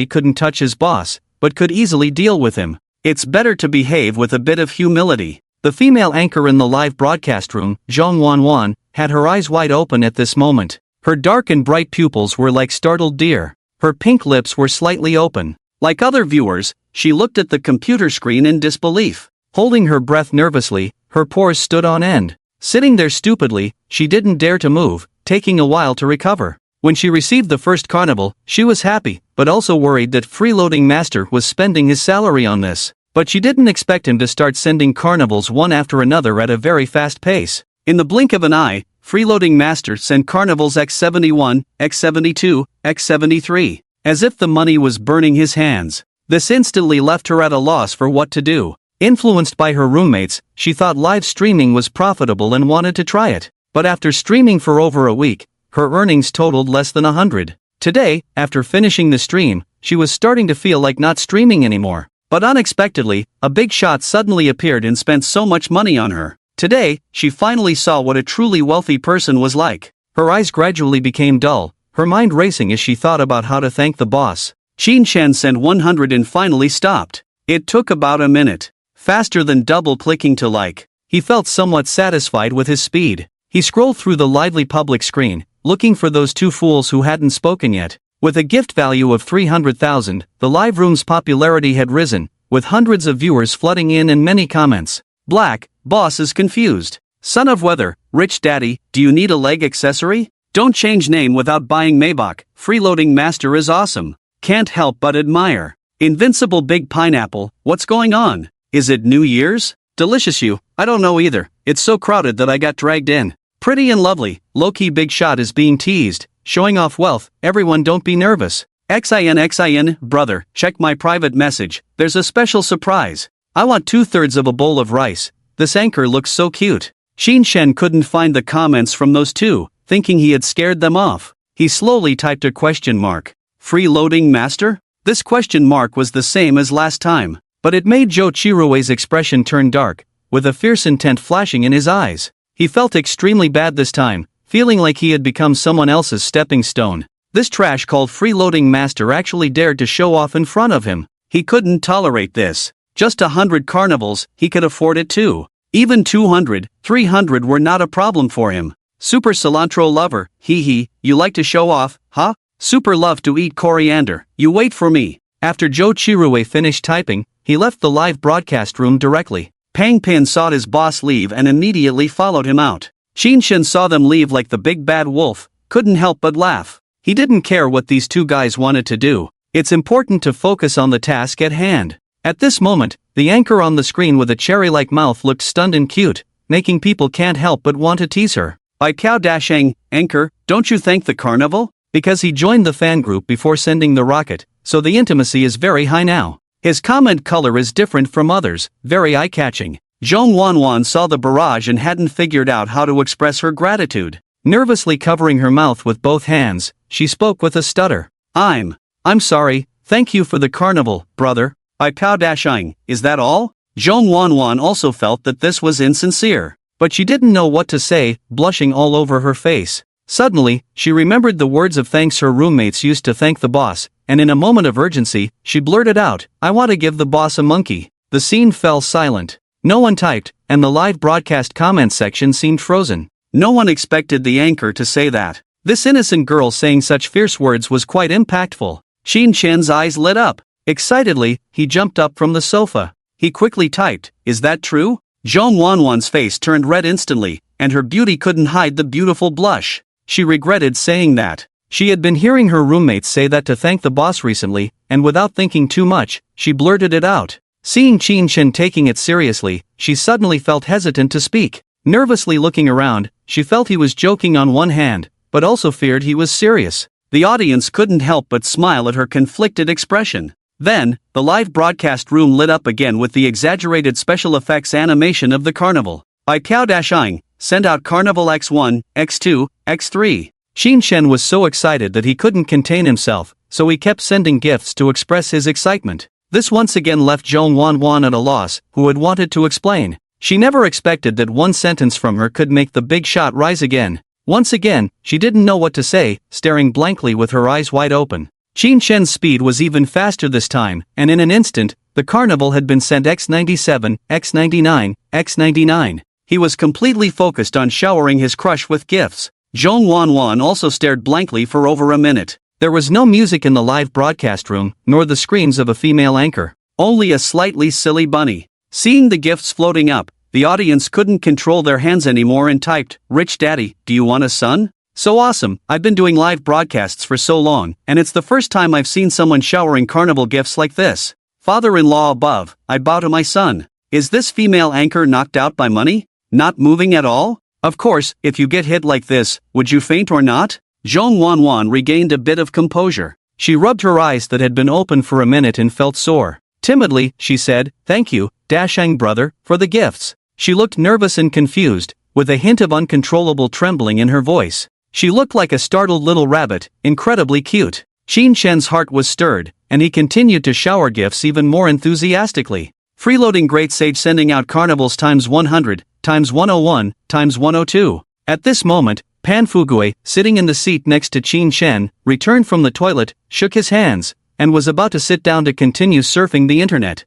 couldn't touch his boss, but could easily deal with him. It's better to behave with a bit of humility. The female anchor in the live broadcast room, Zhong Wanwan, had her eyes wide open at this moment. Her dark and bright pupils were like startled deer. Her pink lips were slightly open. Like other viewers, she looked at the computer screen in disbelief. Holding her breath nervously, her pores stood on end. Sitting there stupidly, she didn't dare to move, taking a while to recover. When she received the first carnival, she was happy, but also worried that Freeloading Master was spending his salary on this. But she didn't expect him to start sending carnivals one after another at a very fast pace. In the blink of an eye, Freeloading Master sent carnivals X71, X72, X73, as if the money was burning his hands. This instantly left her at a loss for what to do. Influenced by her roommates, she thought live streaming was profitable and wanted to try it. But after streaming for over a week, her earnings totaled less than 100. Today, after finishing the stream, she was starting to feel like not streaming anymore. But unexpectedly, a big shot suddenly appeared and spent so much money on her. Today, she finally saw what a truly wealthy person was like. Her eyes gradually became dull, her mind racing as she thought about how to thank the boss. Qin Shen sent 100 and finally stopped. It took about a minute. Faster than double-clicking to like. He felt somewhat satisfied with his speed. He scrolled through the lively public screen, looking for those two fools who hadn't spoken yet. With a gift value of 300,000, the live room's popularity had risen, with hundreds of viewers flooding in and many comments. Black, boss is confused. Son of Weather, rich daddy, do you need a leg accessory? Don't change name without buying Maybach. Freeloading Master is awesome. Can't help but admire. Invincible Big Pineapple, what's going on? Is it New Year's? Delicious you, I don't know either. It's so crowded that I got dragged in. Pretty and lovely, low-key Big Shot is being teased, showing off wealth, everyone don't be nervous. XIN, brother, check my private message, there's a special surprise. I want 2/3 of a bowl of rice. This anchor looks so cute. Qin Shen couldn't find the comments from those two, thinking he had scared them off. He slowly typed a question mark. Freeloading Master? This question mark was the same as last time, but it made Zhou Qirui's expression turn dark, with a fierce intent flashing in his eyes. He felt extremely bad this time, feeling like he had become someone else's stepping stone. This trash called Freeloading Master actually dared to show off in front of him. He couldn't tolerate this. Just 100 carnivals, he could afford it too. Even 200, 300 were not a problem for him. Super cilantro lover, hee hee, you like to show off, huh? Super love to eat coriander, you wait for me. After Zhou Qirui finished typing, he left the live broadcast room directly. Pang Pin saw his boss leave and immediately followed him out. Qin Shen saw them leave like the big bad wolf, couldn't help but laugh. He didn't care what these two guys wanted to do. It's important to focus on the task at hand. At this moment, the anchor on the screen with a cherry-like mouth looked stunned and cute, making people can't help but want to tease her. By Piao Dasheng, anchor, don't you thank the carnival? Because he joined the fan group before sending the rocket, so the intimacy is very high now. His comment color is different from others, very eye-catching. Zhong Wanwan saw the barrage and hadn't figured out how to express her gratitude. Nervously covering her mouth with both hands, she spoke with a stutter. I'm sorry, thank you for the carnival, brother. By Piao Dasheng, is that all? Zhong Wanwan also felt that this was insincere, but she didn't know what to say, blushing all over her face. Suddenly, she remembered the words of thanks her roommates used to thank the boss, and in a moment of urgency, she blurted out, I want to give the boss a monkey. The scene fell silent. No one typed, and the live broadcast comment section seemed frozen. No one expected the anchor to say that. This innocent girl saying such fierce words was quite impactful. Qin Shen's eyes lit up. Excitedly, he jumped up from the sofa. He quickly typed, is that true? Zhong Wanwan's face turned red instantly, and her beauty couldn't hide the beautiful blush. She regretted saying that. She had been hearing her roommates say that to thank the boss recently, and without thinking too much, she blurted it out. Seeing Qin Shen taking it seriously, she suddenly felt hesitant to speak. Nervously looking around, she felt he was joking on one hand, but also feared he was serious. The audience couldn't help but smile at her conflicted expression. Then, the live broadcast room lit up again with the exaggerated special effects animation of the carnival. By Piao Dashing, send out Carnival X1, X2, X3. Qin Shen was so excited that he couldn't contain himself, so he kept sending gifts to express his excitement. This once again left Zhong Wanwan at a loss, who had wanted to explain. She never expected that one sentence from her could make the big shot rise again. Once again, she didn't know what to say, staring blankly with her eyes wide open. Qin Shen's speed was even faster this time, and in an instant, the carnival had been sent X97, X99, X99. He was completely focused on showering his crush with gifts. Zhong Wanwan also stared blankly for over a minute. There was no music in the live broadcast room, nor the screams of a female anchor. Only a slightly silly bunny. Seeing the gifts floating up, the audience couldn't control their hands anymore and typed, "Rich Daddy, do you want a son?" So awesome, I've been doing live broadcasts for so long, and it's the first time I've seen someone showering carnival gifts like this. Father-in-law above, I bow to my son. Is this female anchor knocked out by money? Not moving at all? Of course, if you get hit like this, would you faint or not? Zhong Wanwan regained a bit of composure. She rubbed her eyes that had been open for a minute and felt sore. Timidly, she said, "Thank you, Dashang brother, for the gifts." She looked nervous and confused, with a hint of uncontrollable trembling in her voice. She looked like a startled little rabbit, incredibly cute. Qin Shen's heart was stirred, and he continued to shower gifts even more enthusiastically. Freeloading Great Sage sending out carnivals times 100, times 101, times 102. At this moment, Pan Fugui, sitting in the seat next to Qin Shen, returned from the toilet, shook his hands, and was about to sit down to continue surfing the internet.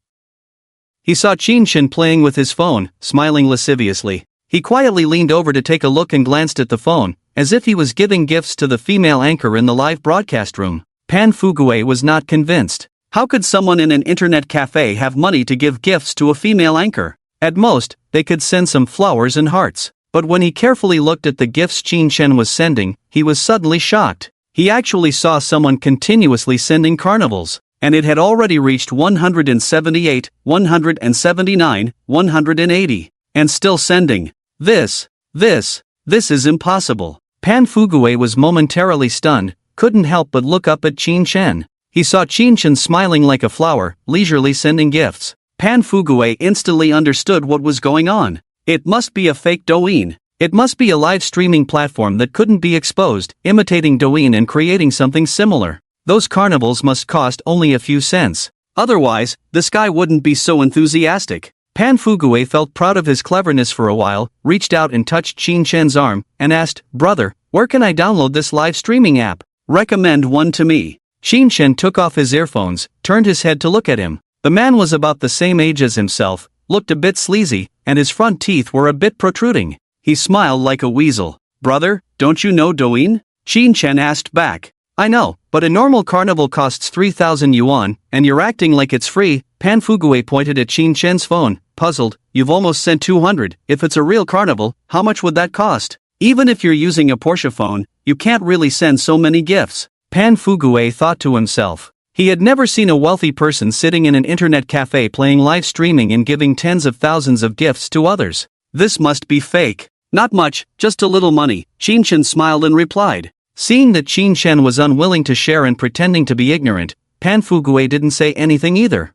He saw Qin Shen playing with his phone, smiling lasciviously. He quietly leaned over to take a look and glanced at the phone, as if he was giving gifts to the female anchor in the live broadcast room. Pan Fugui was not convinced. How could someone in an internet cafe have money to give gifts to a female anchor? At most, they could send some flowers and hearts. But when he carefully looked at the gifts Qin Shen was sending, he was suddenly shocked. He actually saw someone continuously sending carnivals, and it had already reached 178, 179, 180, and still sending. This is impossible. Pan Fugui was momentarily stunned, couldn't help but look up at Qin Shen. He saw Qin Shen smiling like a flower, leisurely sending gifts. Pan Fugui instantly understood what was going on. It must be a fake Douyin. It must be a live streaming platform that couldn't be exposed, imitating Douyin and creating something similar. Those carnivals must cost only a few cents. Otherwise, this guy wouldn't be so enthusiastic. Pan Fugui felt proud of his cleverness for a while, reached out and touched Qin Shen's arm, and asked, "Brother, where can I download this live streaming app? Recommend one to me." Qin Shen took off his earphones, turned his head to look at him. The man was about the same age as himself, looked a bit sleazy, and his front teeth were a bit protruding. He smiled like a weasel. "Brother, don't you know Douyin?" Qin Shen asked back. "I know, but a normal carnival costs 3,000 yuan, and you're acting like it's free." Pan Fugui pointed at Qin Shen's phone, puzzled. "You've almost sent 200, if it's a real carnival, how much would that cost? Even if you're using a Porsche phone, you can't really send so many gifts." Pan Fugui thought to himself. He had never seen a wealthy person sitting in an internet cafe playing live streaming and giving tens of thousands of gifts to others. This must be fake. "Not much, just a little money," Qin Shen smiled and replied. Seeing that Qin Shen was unwilling to share and pretending to be ignorant, Pan Fugui didn't say anything either.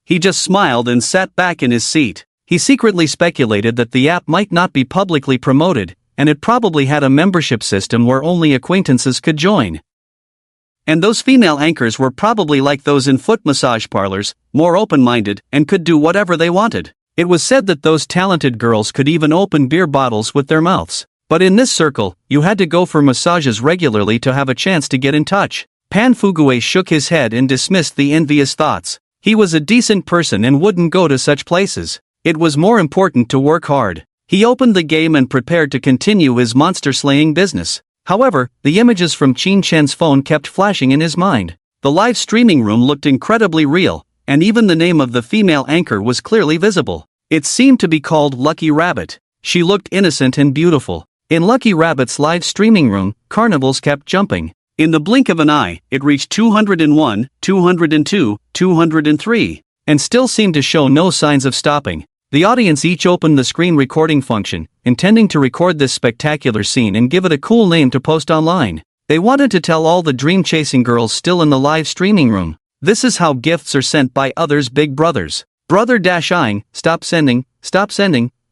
He just smiled and sat back in his seat. He secretly speculated that the app might not be publicly promoted, and it probably had a membership system where only acquaintances could join. And those female anchors were probably like those in foot massage parlors, more open-minded, and could do whatever they wanted. It was said that those talented girls could even open beer bottles with their mouths. But in this circle, you had to go for massages regularly to have a chance to get in touch. Pan Fugui shook his head and dismissed the envious thoughts. He was a decent person and wouldn't go to such places. It was more important to work hard. He opened the game and prepared to continue his monster-slaying business. However, the images from Qin Shen's phone kept flashing in his mind. The live streaming room looked incredibly real, and even the name of the female anchor was clearly visible. It seemed to be called Lucky Rabbit. She looked innocent and beautiful. In Lucky Rabbit's live streaming room, carnivals kept jumping. In the blink of an eye, it reached 201, 202, 203, and still seemed to show no signs of stopping. The audience each opened the screen recording function, intending to record this spectacular scene and give it a cool name to post online. They wanted to tell all the dream-chasing girls still in the live streaming room. This is how gifts are sent by others' big brothers. Brother Dashing, stop sending,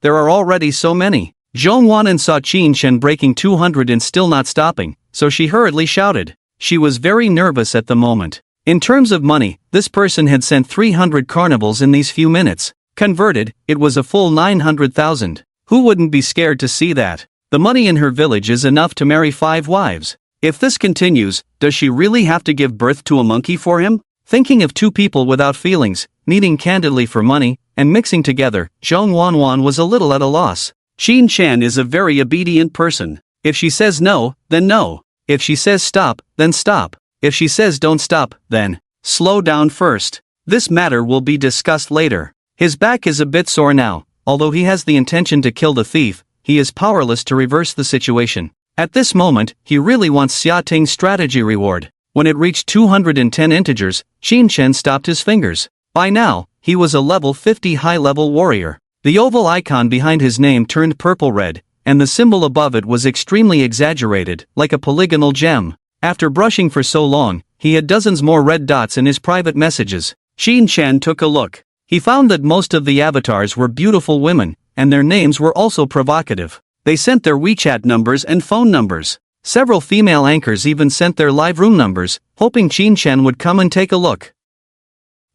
there are already so many. Zhong Wanwen saw Qin Shen breaking 200 and still not stopping, so she hurriedly shouted. She was very nervous at the moment. In terms of money, this person had sent 300 carnivals in these few minutes. Converted, it was a full 900,000. Who wouldn't be scared to see that? The money in her village is enough to marry 5 wives. If this continues, does she really have to give birth to a monkey for him? Thinking of 2 people without feelings, needing candidly for money, and mixing together, Zhong Wanwen was a little at a loss. Qin Shan is a very obedient person. If she says no, then no. If she says stop, then stop. If she says don't stop, then slow down first. This matter will be discussed later. His back is a bit sore now. Although he has the intention to kill the thief, he is powerless to reverse the situation. At this moment, he really wants Xia Ting's strategy reward. When it reached 210 integers, Qin Shen stopped his fingers. By now, he was a level 50 high-level warrior. The oval icon behind his name turned purple-red, and the symbol above it was extremely exaggerated, like a polygonal gem. After brushing for so long, he had dozens more red dots in his private messages. Qin Shen took a look. He found that most of the avatars were beautiful women, and their names were also provocative. They sent their WeChat numbers and phone numbers. Several female anchors even sent their live room numbers, hoping Qin Shen would come and take a look.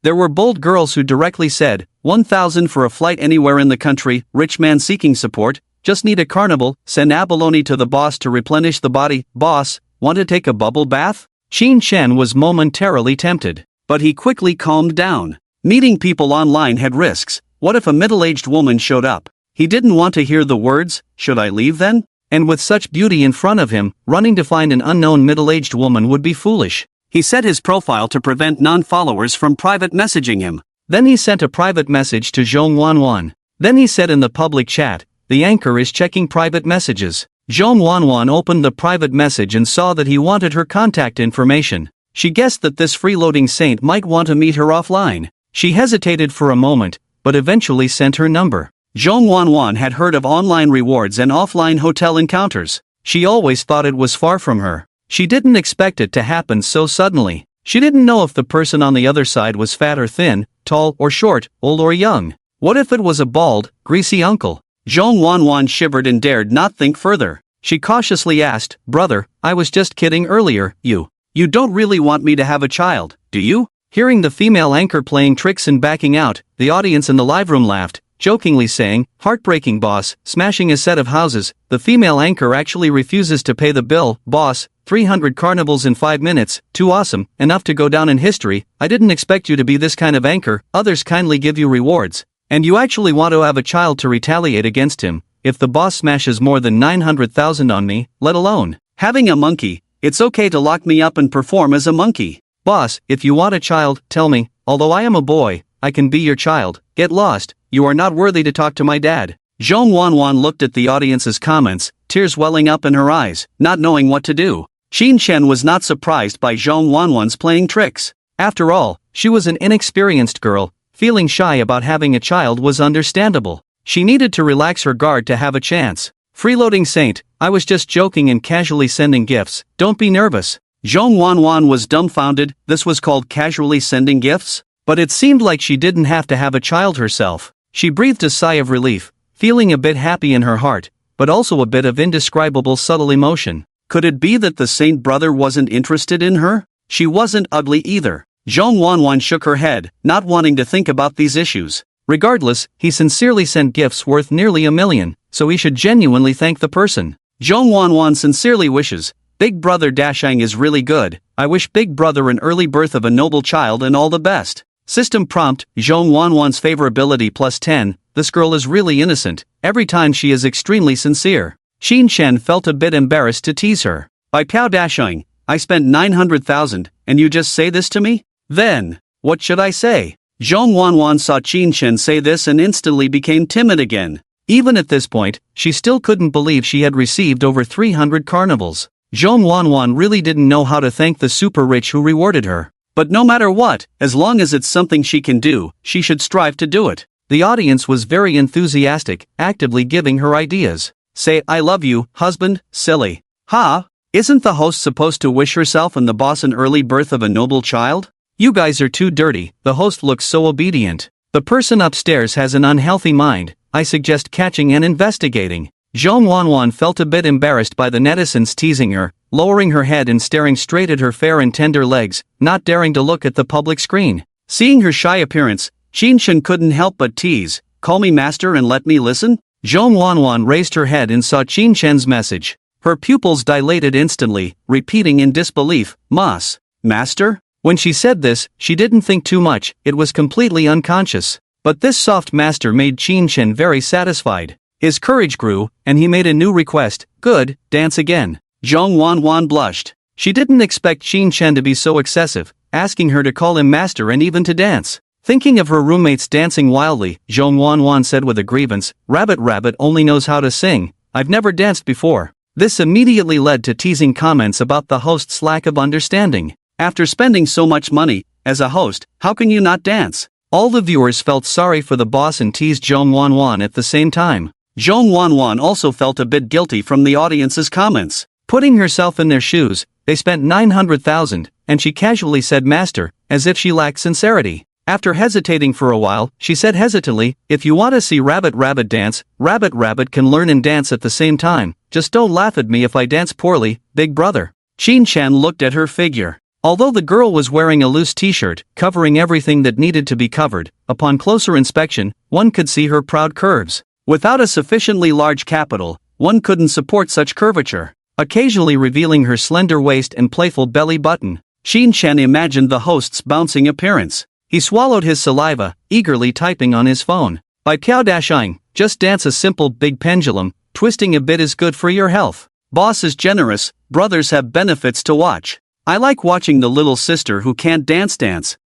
There were bold girls who directly said, 1,000 for a flight anywhere in the country, rich man seeking support, just need a carnival, send abalone to the boss to replenish the body, boss, want to take a bubble bath? Qin Shen was momentarily tempted, but he quickly calmed down. Meeting people online had risks. What if a middle-aged woman showed up? He didn't want to hear the words, should I leave then? And with such beauty in front of him, running to find an unknown middle-aged woman would be foolish. He set his profile to prevent non-followers from private messaging him. Then he sent a private message to Zhong Wanwen. Then he said in the public chat, the anchor is checking private messages. Zhong Wanwen opened the private message and saw that he wanted her contact information. She guessed that this freeloading saint might want to meet her offline. She hesitated for a moment, but eventually sent her number. Zhong Wanwen had heard of online rewards and offline hotel encounters. She always thought it was far from her. She didn't expect it to happen so suddenly. She didn't know if the person on the other side was fat or thin, tall or short, old or young. What if it was a bald, greasy uncle? Zhong Wanwen shivered and dared not think further. She cautiously asked, brother, I was just kidding earlier, you don't really want me to have a child, do you? Hearing the female anchor playing tricks and backing out, the audience in the live room laughed, jokingly saying, heartbreaking boss, smashing a set of houses. The female anchor actually refuses to pay the bill, boss, 300 carnivals in 5 minutes, too awesome, enough to go down in history. I didn't expect you to be this kind of anchor. Others kindly give you rewards. And you actually want to have a child to retaliate against him. If the boss smashes more than 900,000 on me, let alone having a monkey, it's okay to lock me up and perform as a monkey. Boss, if you want a child, tell me, although I am a boy, I can be your child. Get lost, you are not worthy to talk to my dad. Zhong Wanwen looked at the audience's comments, tears welling up in her eyes, not knowing what to do. Qin Shen was not surprised by Zhong Wanwen's playing tricks. After all, she was an inexperienced girl. Feeling shy about having a child was understandable. She needed to relax her guard to have a chance. Freeloading saint, I was just joking and casually sending gifts, don't be nervous. Zhong Wanwen was dumbfounded. This was called casually sending gifts? But it seemed like she didn't have to have a child herself. She breathed a sigh of relief, feeling a bit happy in her heart, but also a bit of indescribable subtle emotion. Could it be that the saint brother wasn't interested in her? She wasn't ugly either. Zhong Wanwen shook her head, not wanting to think about these issues. Regardless, he sincerely sent gifts worth nearly $1 million, so he should genuinely thank the person. Zhong Wanwen sincerely wishes, Big Brother Dashang is really good. I wish Big Brother an early birth of a noble child and all the best. System prompt, Zhong Wanwen's favorability +10, this girl is really innocent, every time she is extremely sincere. Qin Shen felt a bit embarrassed to tease her. By Piao Dashang, I spent 900,000, and you just say this to me? Then, what should I say? Zhong Wanwen saw Qin Shen say this and instantly became timid again. Even at this point, she still couldn't believe she had received over 300 carnivals. Zhong Wanwen really didn't know how to thank the super rich who rewarded her. But no matter what, as long as it's something she can do, she should strive to do it. The audience was very enthusiastic, actively giving her ideas. Say, I love you, husband, silly. Ha! Isn't the host supposed to wish herself and the boss an early birth of a noble child? You guys are too dirty, the host looks so obedient. The person upstairs has an unhealthy mind, I suggest catching and investigating. Zhong Wanwan felt a bit embarrassed by the netizens teasing her, lowering her head and staring straight at her fair and tender legs, not daring to look at the public screen. Seeing her shy appearance, Qin Shen couldn't help but tease, "Call me master and let me listen?" Zhong Wanwan raised her head and saw Qin Shen's message. Her pupils dilated instantly, repeating in disbelief, "Mas, master?" When she said this, she didn't think too much, it was completely unconscious. But this soft master made Qin Shen very satisfied. His courage grew, and he made a new request, "Good, dance again." Zhong Wanwan blushed. She didn't expect Qin Shen to be so excessive, asking her to call him master and even to dance. Thinking of her roommates dancing wildly, Zhong Wanwan said with a grievance, Rabbit only knows how to sing, I've never danced before." This immediately led to teasing comments about the host's lack of understanding. After spending so much money, as a host, how can you not dance? All the viewers felt sorry for the boss and teased Zhong Wanwan at the same time. Zhong Wanwan also felt a bit guilty from the audience's comments. Putting herself in their shoes, they spent 900,000, and she casually said master, as if she lacked sincerity. After hesitating for a while, she said hesitantly, "If you want to see Rabbit dance, Rabbit can learn and dance at the same time, just don't laugh at me if I dance poorly, big brother." Qin Shen looked at her figure. Although the girl was wearing a loose t-shirt, covering everything that needed to be covered, upon closer inspection, one could see her proud curves. Without a sufficiently large capital, one couldn't support such curvature. Occasionally revealing her slender waist and playful belly button, Qin Shen imagined the host's bouncing appearance. He swallowed his saliva, eagerly typing on his phone. By Piao Dashing, just dance a simple big pendulum, twisting a bit is good for your health. Boss is generous, brothers have benefits to watch. I like watching the little sister who can't dance.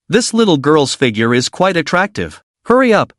This little girl's figure is quite attractive. Hurry up.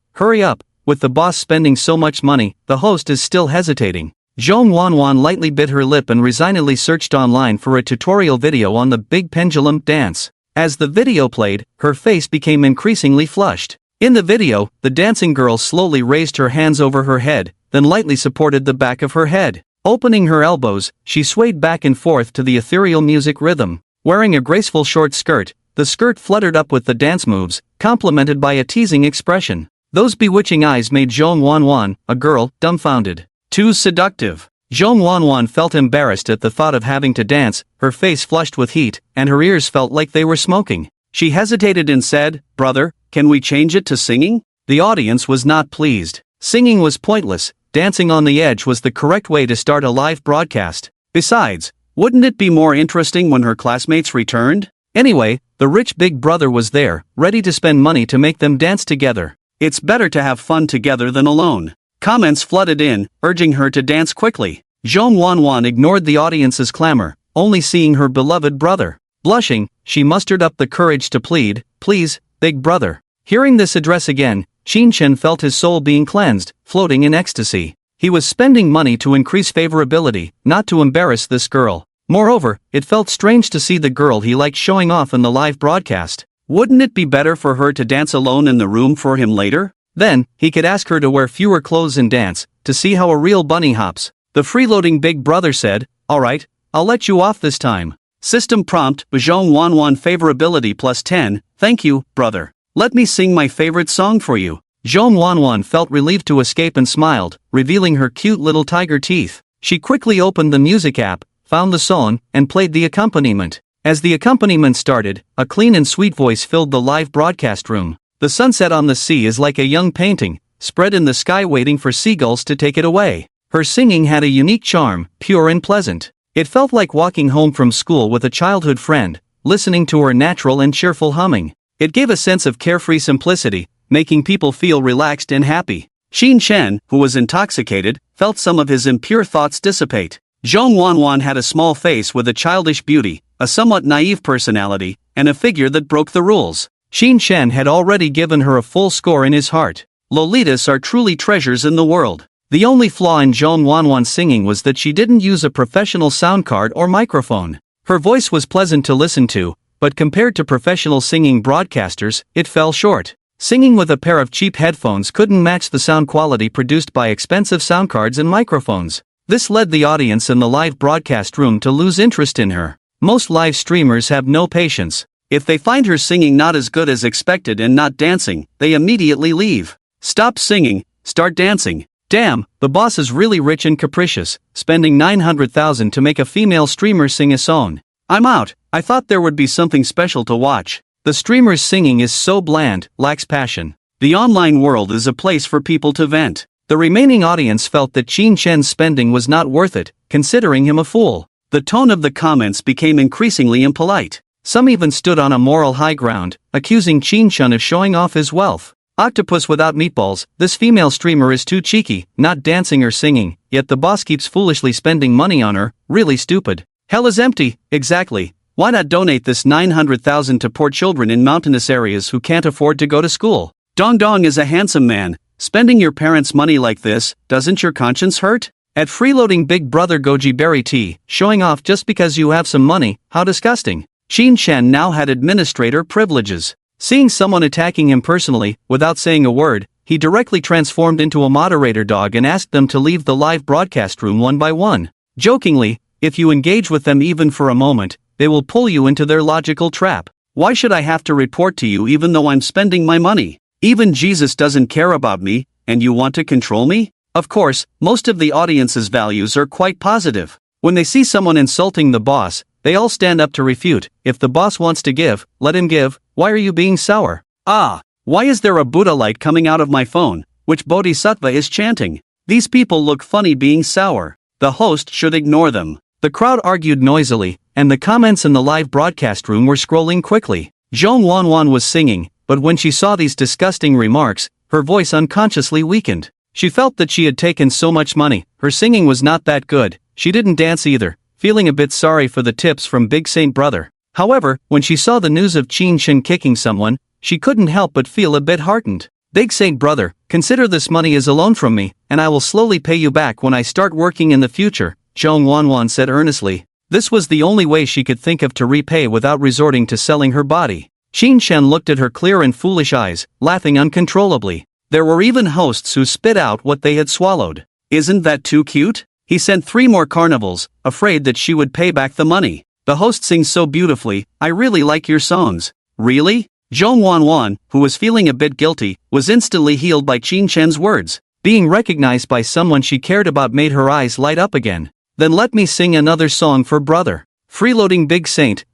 With the boss spending so much money, the host is still hesitating. Zhong Wanwan lightly bit her lip and resignedly searched online for a tutorial video on the big pendulum dance. As the video played, her face became increasingly flushed. In the video, the dancing girl slowly raised her hands over her head, then lightly supported the back of her head. Opening her elbows, she swayed back and forth to the ethereal music rhythm. Wearing a graceful short skirt, the skirt fluttered up with the dance moves, complemented by a teasing expression. Those bewitching eyes made Zhong Wanwan, a girl, dumbfounded. Too seductive. Zhong Wanwan felt embarrassed at the thought of having to dance, her face flushed with heat, and her ears felt like they were smoking. She hesitated and said, "Brother, can we change it to singing?" The audience was not pleased. Singing was pointless, dancing on the edge was the correct way to start a live broadcast. Besides, wouldn't it be more interesting when her classmates returned? Anyway, the rich big brother was there, ready to spend money to make them dance together. It's better to have fun together than alone. Comments flooded in, urging her to dance quickly. Zhong Wanwan ignored the audience's clamor, only seeing her beloved brother. Blushing, she mustered up the courage to plead, "Please, big brother." Hearing this address again, Qin Shen felt his soul being cleansed, floating in ecstasy. He was spending money to increase favorability, not to embarrass this girl. Moreover, it felt strange to see the girl he liked showing off in the live broadcast. Wouldn't it be better for her to dance alone in the room for him later? Then, he could ask her to wear fewer clothes and dance, to see how a real bunny hops. The freeloading big brother said, "Alright, I'll let you off this time." System prompt, Zhong Wanwan favorability plus 10, "Thank you, brother. Let me sing my favorite song for you." Zhong Wanwan felt relieved to escape and smiled, revealing her cute little tiger teeth. She quickly opened the music app, found the song, and played the accompaniment. As the accompaniment started, a clean and sweet voice filled the live broadcast room. The sunset on the sea is like a young painting, spread in the sky waiting for seagulls to take it away. Her singing had a unique charm, pure and pleasant. It felt like walking home from school with a childhood friend, listening to her natural and cheerful humming. It gave a sense of carefree simplicity, making people feel relaxed and happy. Qin Shen, who was intoxicated, felt some of his impure thoughts dissipate. Zhong Wanwan had a small face with a childish beauty, a somewhat naive personality, and a figure that broke the rules. Qin Shen had already given her a full score in his heart. Lolitas are truly treasures in the world. The only flaw in Zhong Wanwan's singing was that she didn't use a professional sound card or microphone. Her voice was pleasant to listen to, but compared to professional singing broadcasters, it fell short. Singing with a pair of cheap headphones couldn't match the sound quality produced by expensive sound cards and microphones. This led the audience in the live broadcast room to lose interest in her. Most live streamers have no patience. If they find her singing not as good as expected and not dancing, they immediately leave. Stop singing, start dancing. Damn, the boss is really rich and capricious, spending 900,000 to make a female streamer sing a song. I'm out. I thought there would be something special to watch. The streamer's singing is so bland, lacks passion. The online world is a place for people to vent. The remaining audience felt that Qin Shen's spending was not worth it, considering him a fool. The tone of the comments became increasingly impolite. Some even stood on a moral high ground, accusing Qin Shen of showing off his wealth. Octopus without meatballs, this female streamer is too cheeky, not dancing or singing, yet the boss keeps foolishly spending money on her, really stupid. Hell is empty, exactly. Why not donate this 900,000 to poor children in mountainous areas who can't afford to go to school? Dong Dong is a handsome man. Spending your parents' money like this, doesn't your conscience hurt? At freeloading Big Brother Goji Berry Tea, showing off just because you have some money, how disgusting. Qin Shen now had administrator privileges. Seeing someone attacking him personally, without saying a word, he directly transformed into a moderator dog and asked them to leave the live broadcast room one by one. Jokingly, if you engage with them even for a moment, they will pull you into their logical trap. Why should I have to report to you even though I'm spending my money? Even Jesus doesn't care about me, and you want to control me? Of course, most of the audience's values are quite positive. When they see someone insulting the boss, they all stand up to refute. If the boss wants to give, let him give. Why are you being sour? Ah, why is there a Buddha light coming out of my phone, which Bodhisattva is chanting? These people look funny being sour. The host should ignore them. The crowd argued noisily, and the comments in the live broadcast room were scrolling quickly. Zhong Wanwan was singing, but when she saw these disgusting remarks, her voice unconsciously weakened. She felt that she had taken so much money, her singing was not that good, she didn't dance either, feeling a bit sorry for the tips from Big Saint Brother. However, when she saw the news of Qin Shen kicking someone, she couldn't help but feel a bit heartened. Big Saint Brother, consider this money as a loan from me, and I will slowly pay you back when I start working in the future, Zhong Wanwan said earnestly. This was the only way she could think of to repay without resorting to selling her body. Qin Shen looked at her clear and foolish eyes, laughing uncontrollably. There were even hosts who spit out what they had swallowed. Isn't that too cute? He sent 3 more carnivals, afraid that she would pay back the money. The host sings so beautifully, I really like your songs. Really? Zhong Wanwan, who was feeling a bit guilty, was instantly healed by Qin Shen's words. Being recognized by someone she cared about made her eyes light up again. Then let me sing another song for brother. Freeloading Big Saint,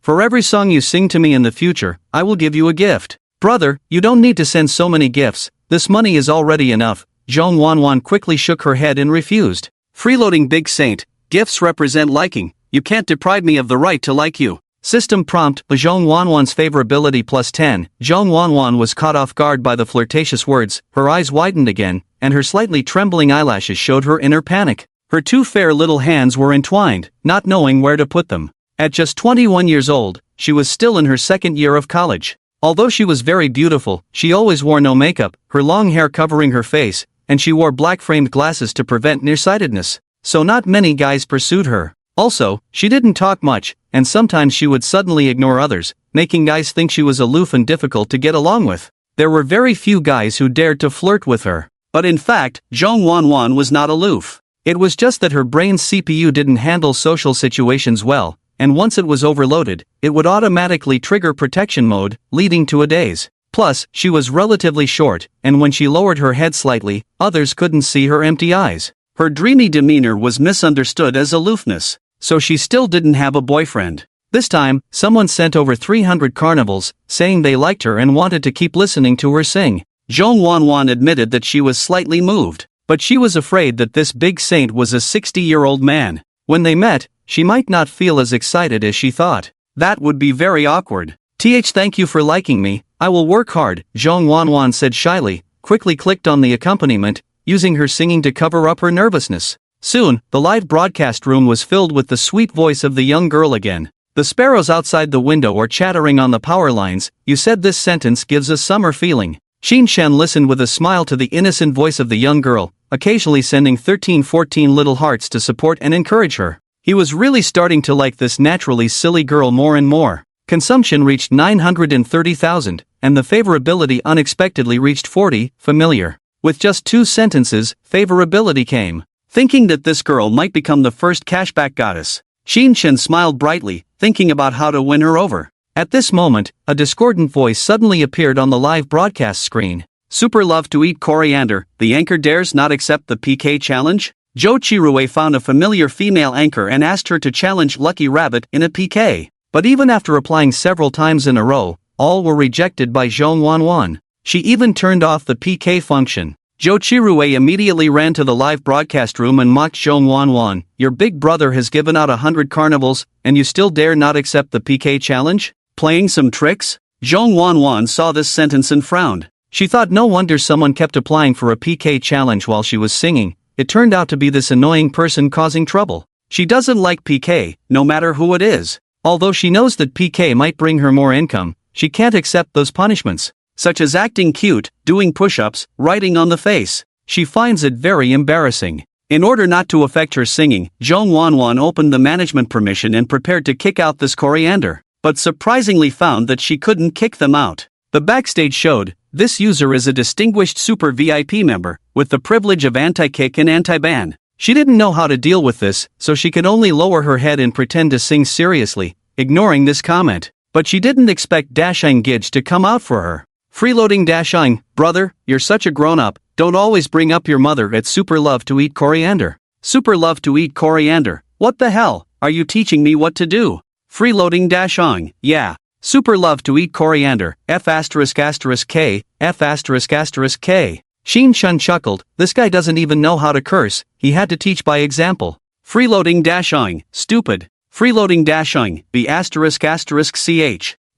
for every song you sing to me in the future, I will give you a gift. Brother, you don't need to send so many gifts, this money is already enough. Zhong Wanwan quickly shook her head and refused. Freeloading Big Saint, gifts represent liking, you can't deprive me of the right to like you. System prompt, Zhong Wanwan's favorability +10. Zhong Wanwan was caught off guard by the flirtatious words, her eyes widened again, and her slightly trembling eyelashes showed her inner panic. Her 2 fair little hands were entwined, not knowing where to put them. At just 21 years old, she was still in her 2nd year of college. Although she was very beautiful, she always wore no makeup, her long hair covering her face, and she wore black-framed glasses to prevent nearsightedness. So not many guys pursued her. Also, she didn't talk much, and sometimes she would suddenly ignore others, making guys think she was aloof and difficult to get along with. There were very few guys who dared to flirt with her. But in fact, Zhong Wanwan was not aloof. It was just that her brain's CPU didn't handle social situations well, and once it was overloaded, it would automatically trigger protection mode, leading to a daze. Plus, she was relatively short, and when she lowered her head slightly, others couldn't see her empty eyes. Her dreamy demeanor was misunderstood as aloofness, so she still didn't have a boyfriend. This time, someone sent over 300 carnivals, saying they liked her and wanted to keep listening to her sing. Zhong Wanwan admitted that she was slightly moved. But she was afraid that this Big Saint was a 60-year-old man. When they met, she might not feel as excited as she thought. That would be very awkward. Thank you for liking me, I will work hard, Zhong Wanwan said shyly, quickly clicked on the accompaniment, using her singing to cover up her nervousness. Soon, the live broadcast room was filled with the sweet voice of the young girl again. The sparrows outside the window were chattering on the power lines. You said this sentence gives a summer feeling. Qin Shen listened with a smile to the innocent voice of the young girl, occasionally sending 13-14 little hearts to support and encourage her. He was really starting to like this naturally silly girl more and more. Consumption reached 930,000, and the favorability unexpectedly reached 40, familiar. With just 2 sentences, favorability came. Thinking that this girl might become the first cashback goddess, Qin Shen smiled brightly, thinking about how to win her over. At this moment, a discordant voice suddenly appeared on the live broadcast screen. Super love to eat coriander, the anchor dares not accept the PK challenge? Jo Chirue found a familiar female anchor and asked her to challenge Lucky Rabbit in a PK. But even after applying several times in a row, all were rejected by Zhong Wanwan. She even turned off the PK function. Jo Chirue immediately ran to the live broadcast room and mocked Zhong Wanwan. Your big brother has given out 100 carnivals, and you still dare not accept the PK challenge? Playing some tricks? Zhong Wanwan saw this sentence and frowned. She thought no wonder someone kept applying for a PK challenge while she was singing. It turned out to be this annoying person causing trouble. She doesn't like PK, no matter who it is. Although she knows that PK might bring her more income, she can't accept those punishments, such as acting cute, doing push-ups, writing on the face. She finds it very embarrassing. In order not to affect her singing, Zhong Wanwan opened the management permission and prepared to kick out this coriander, but surprisingly found that she couldn't kick them out. The backstage showed, this user is a distinguished super VIP member, with the privilege of anti-kick and anti-ban. She didn't know how to deal with this, so she could only lower her head and pretend to sing seriously, ignoring this comment. But she didn't expect Dashang Gij to come out for her. Freeloading Dashang, brother, you're such a grown-up, don't always bring up your mother at Super Love to Eat Coriander. Super love to eat coriander, what the hell, are you teaching me what to do? Freeloading Dashang, yeah. Super love to eat coriander, F***K, F***K. Shin Shun chuckled, this guy doesn't even know how to curse, he had to teach by example. Freeloading Dashang, stupid. Freeloading Dashang, B****ch.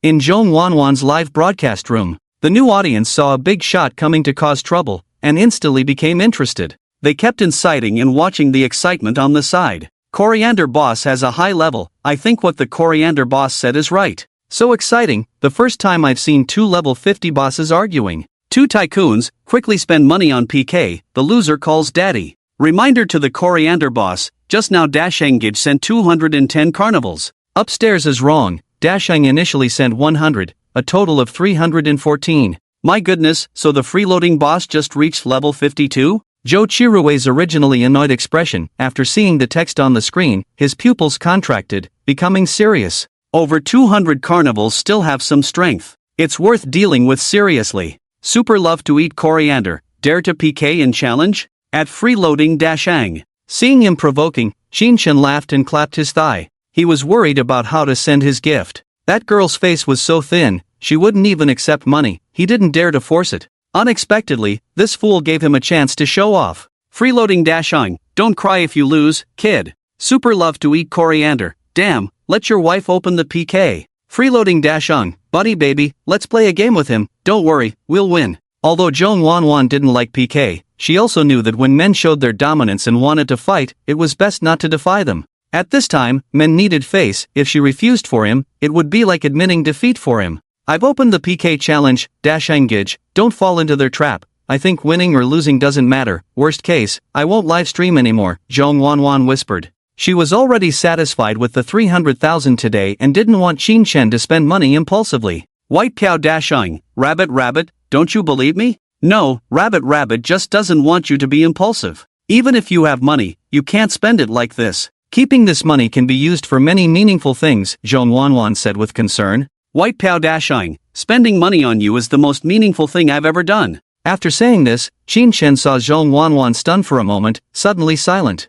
In Zhong Wanwan's live broadcast room, the new audience saw a big shot coming to cause trouble, and instantly became interested. They kept inciting and watching the excitement on the side. Coriander boss has a high level, I think what the coriander boss said is right. So exciting, the first time I've seen two level 50 bosses arguing. Two tycoons quickly spend money on PK, the loser calls daddy. Reminder to the coriander boss, just now Dashang Gij sent 210 carnivals. Upstairs is wrong, Dashang initially sent 100, a total of 314. My goodness, so the freeloading boss just reached level 52? Jo Chirue's originally annoyed expression, after seeing the text on the screen, his pupils contracted, becoming serious. Over 200 carnivals still have some strength. It's worth dealing with seriously. Super love to eat coriander, dare to PK in challenge? At freeloading Dashang. Seeing him provoking, Shinshin laughed and clapped his thigh. He was worried about how to send his gift. That girl's face was so thin, she wouldn't even accept money, he didn't dare to force it. Unexpectedly, this fool gave him a chance to show off. Freeloading Dashang, don't cry if you lose, kid. Super love to eat coriander, damn, let your wife open the PK. Freeloading Dashang, buddy baby, let's play a game with him, don't worry, we'll win. Although Zhong Wanwan didn't like PK, she also knew that when men showed their dominance and wanted to fight, it was best not to defy them. At this time, men needed face, if she refused for him, it would be like admitting defeat for him. I've opened the PK challenge, Dashang Gij, don't fall into their trap, I think winning or losing doesn't matter, worst case, I won't live stream anymore, Zhong Wanwan whispered. She was already satisfied with the 300,000 today and didn't want Qin Chen to spend money impulsively. White Piao Dashang, rabbit, don't you believe me? No, rabbit just doesn't want you to be impulsive. Even if you have money, you can't spend it like this. Keeping this money can be used for many meaningful things, Zhong Wanwan said with concern. White Piao Dashang, spending money on you is the most meaningful thing I've ever done. After saying this, Qin Chen saw Zhong Wanwan stunned for a moment, suddenly silent.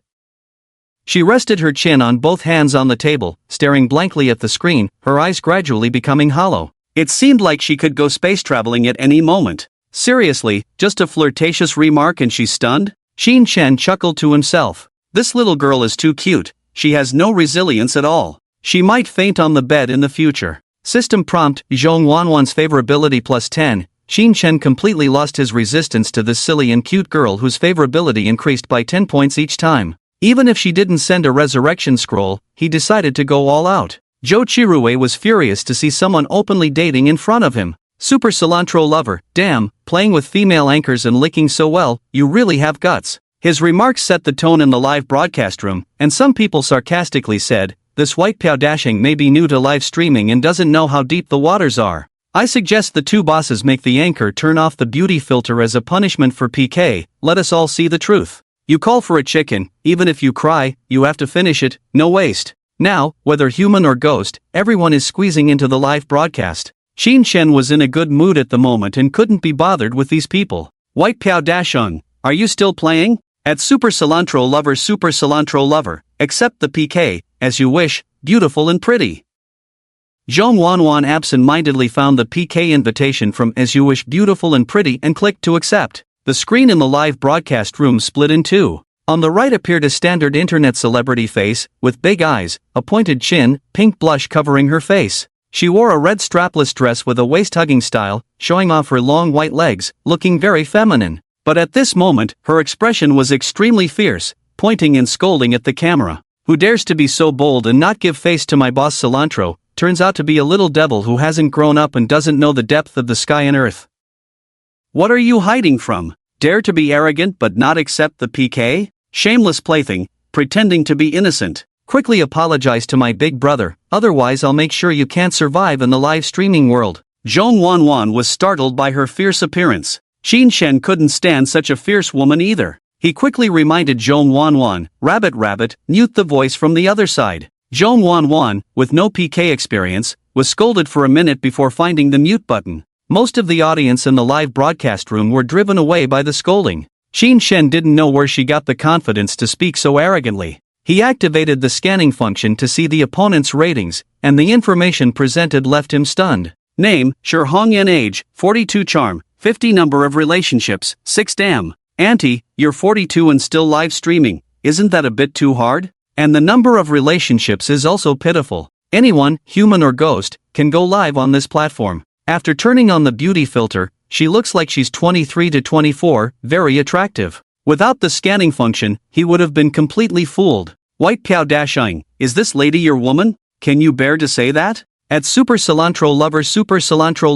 She rested her chin on both hands on the table, staring blankly at the screen, her eyes gradually becoming hollow. It seemed like she could go space traveling at any moment. Seriously, just a flirtatious remark and she's stunned? Qin Chen chuckled to himself. This little girl is too cute, she has no resilience at all. She might faint on the bed in the future. System prompt, Zhong Wanwan's favorability plus 10. Qin Chen completely lost his resistance to this silly and cute girl whose favorability increased by 10 points each time. Even if she didn't send a resurrection scroll, he decided to go all out. Jo Chirue was furious to see someone openly dating in front of him. Super cilantro lover, damn, playing with female anchors and licking so well, you really have guts. His remarks set the tone in the live broadcast room, and some people sarcastically said, this White Piao Dashing may be new to live streaming and doesn't know how deep the waters are. I suggest the two bosses make the anchor turn off the beauty filter as a punishment for PK, let us all see the truth. You call for a chicken, even if you cry, you have to finish it, no waste. Now, whether human or ghost, everyone is squeezing into the live broadcast. Qin Shen was in a good mood at the moment and couldn't be bothered with these people. White Piao Dasheng, are you still playing? At Super Cilantro Lover, accept the PK, as you wish, beautiful and pretty. Zhong Wanwan absent-mindedly found the PK invitation from As You Wish Beautiful and Pretty and clicked to accept. The screen in the live broadcast room split in two. On the right appeared a standard internet celebrity face, with big eyes, a pointed chin, pink blush covering her face. She wore a red strapless dress with a waist-hugging style, showing off her long white legs, looking very feminine. But at this moment, her expression was extremely fierce, pointing and scolding at the camera. Who dares to be so bold and not give face to my boss Cilantro? Turns out to be a little devil who hasn't grown up and doesn't know the depth of the sky and earth. What are you hiding from? Dare to be arrogant but not accept the PK? Shameless plaything, pretending to be innocent. Quickly apologize to my big brother, otherwise I'll make sure you can't survive in the live streaming world. Zhong Wanwan was startled by her fierce appearance. Qin Shen couldn't stand such a fierce woman either. He quickly reminded Zhong Wanwan, rabbit, mute the voice from the other side. Zhong Wanwan, with no PK experience, was scolded for a minute before finding the mute button. Most of the audience in the live broadcast room were driven away by the scolding. Qin Shen didn't know where she got the confidence to speak so arrogantly. He activated the scanning function to see the opponent's ratings, and the information presented left him stunned. Name, Shi Hongyan. Age, 42. Charm, 50. Number of relationships, 6. Damn. Auntie, you're 42 and still live streaming, isn't that a bit too hard? And the number of relationships is also pitiful. Anyone, human or ghost, can go live on this platform. After turning on the beauty filter, she looks like she's 23 to 24, very attractive. Without the scanning function, he would have been completely fooled. White Piao Dasheng, is this lady your woman? Can you bear to say that? At Super Cilantro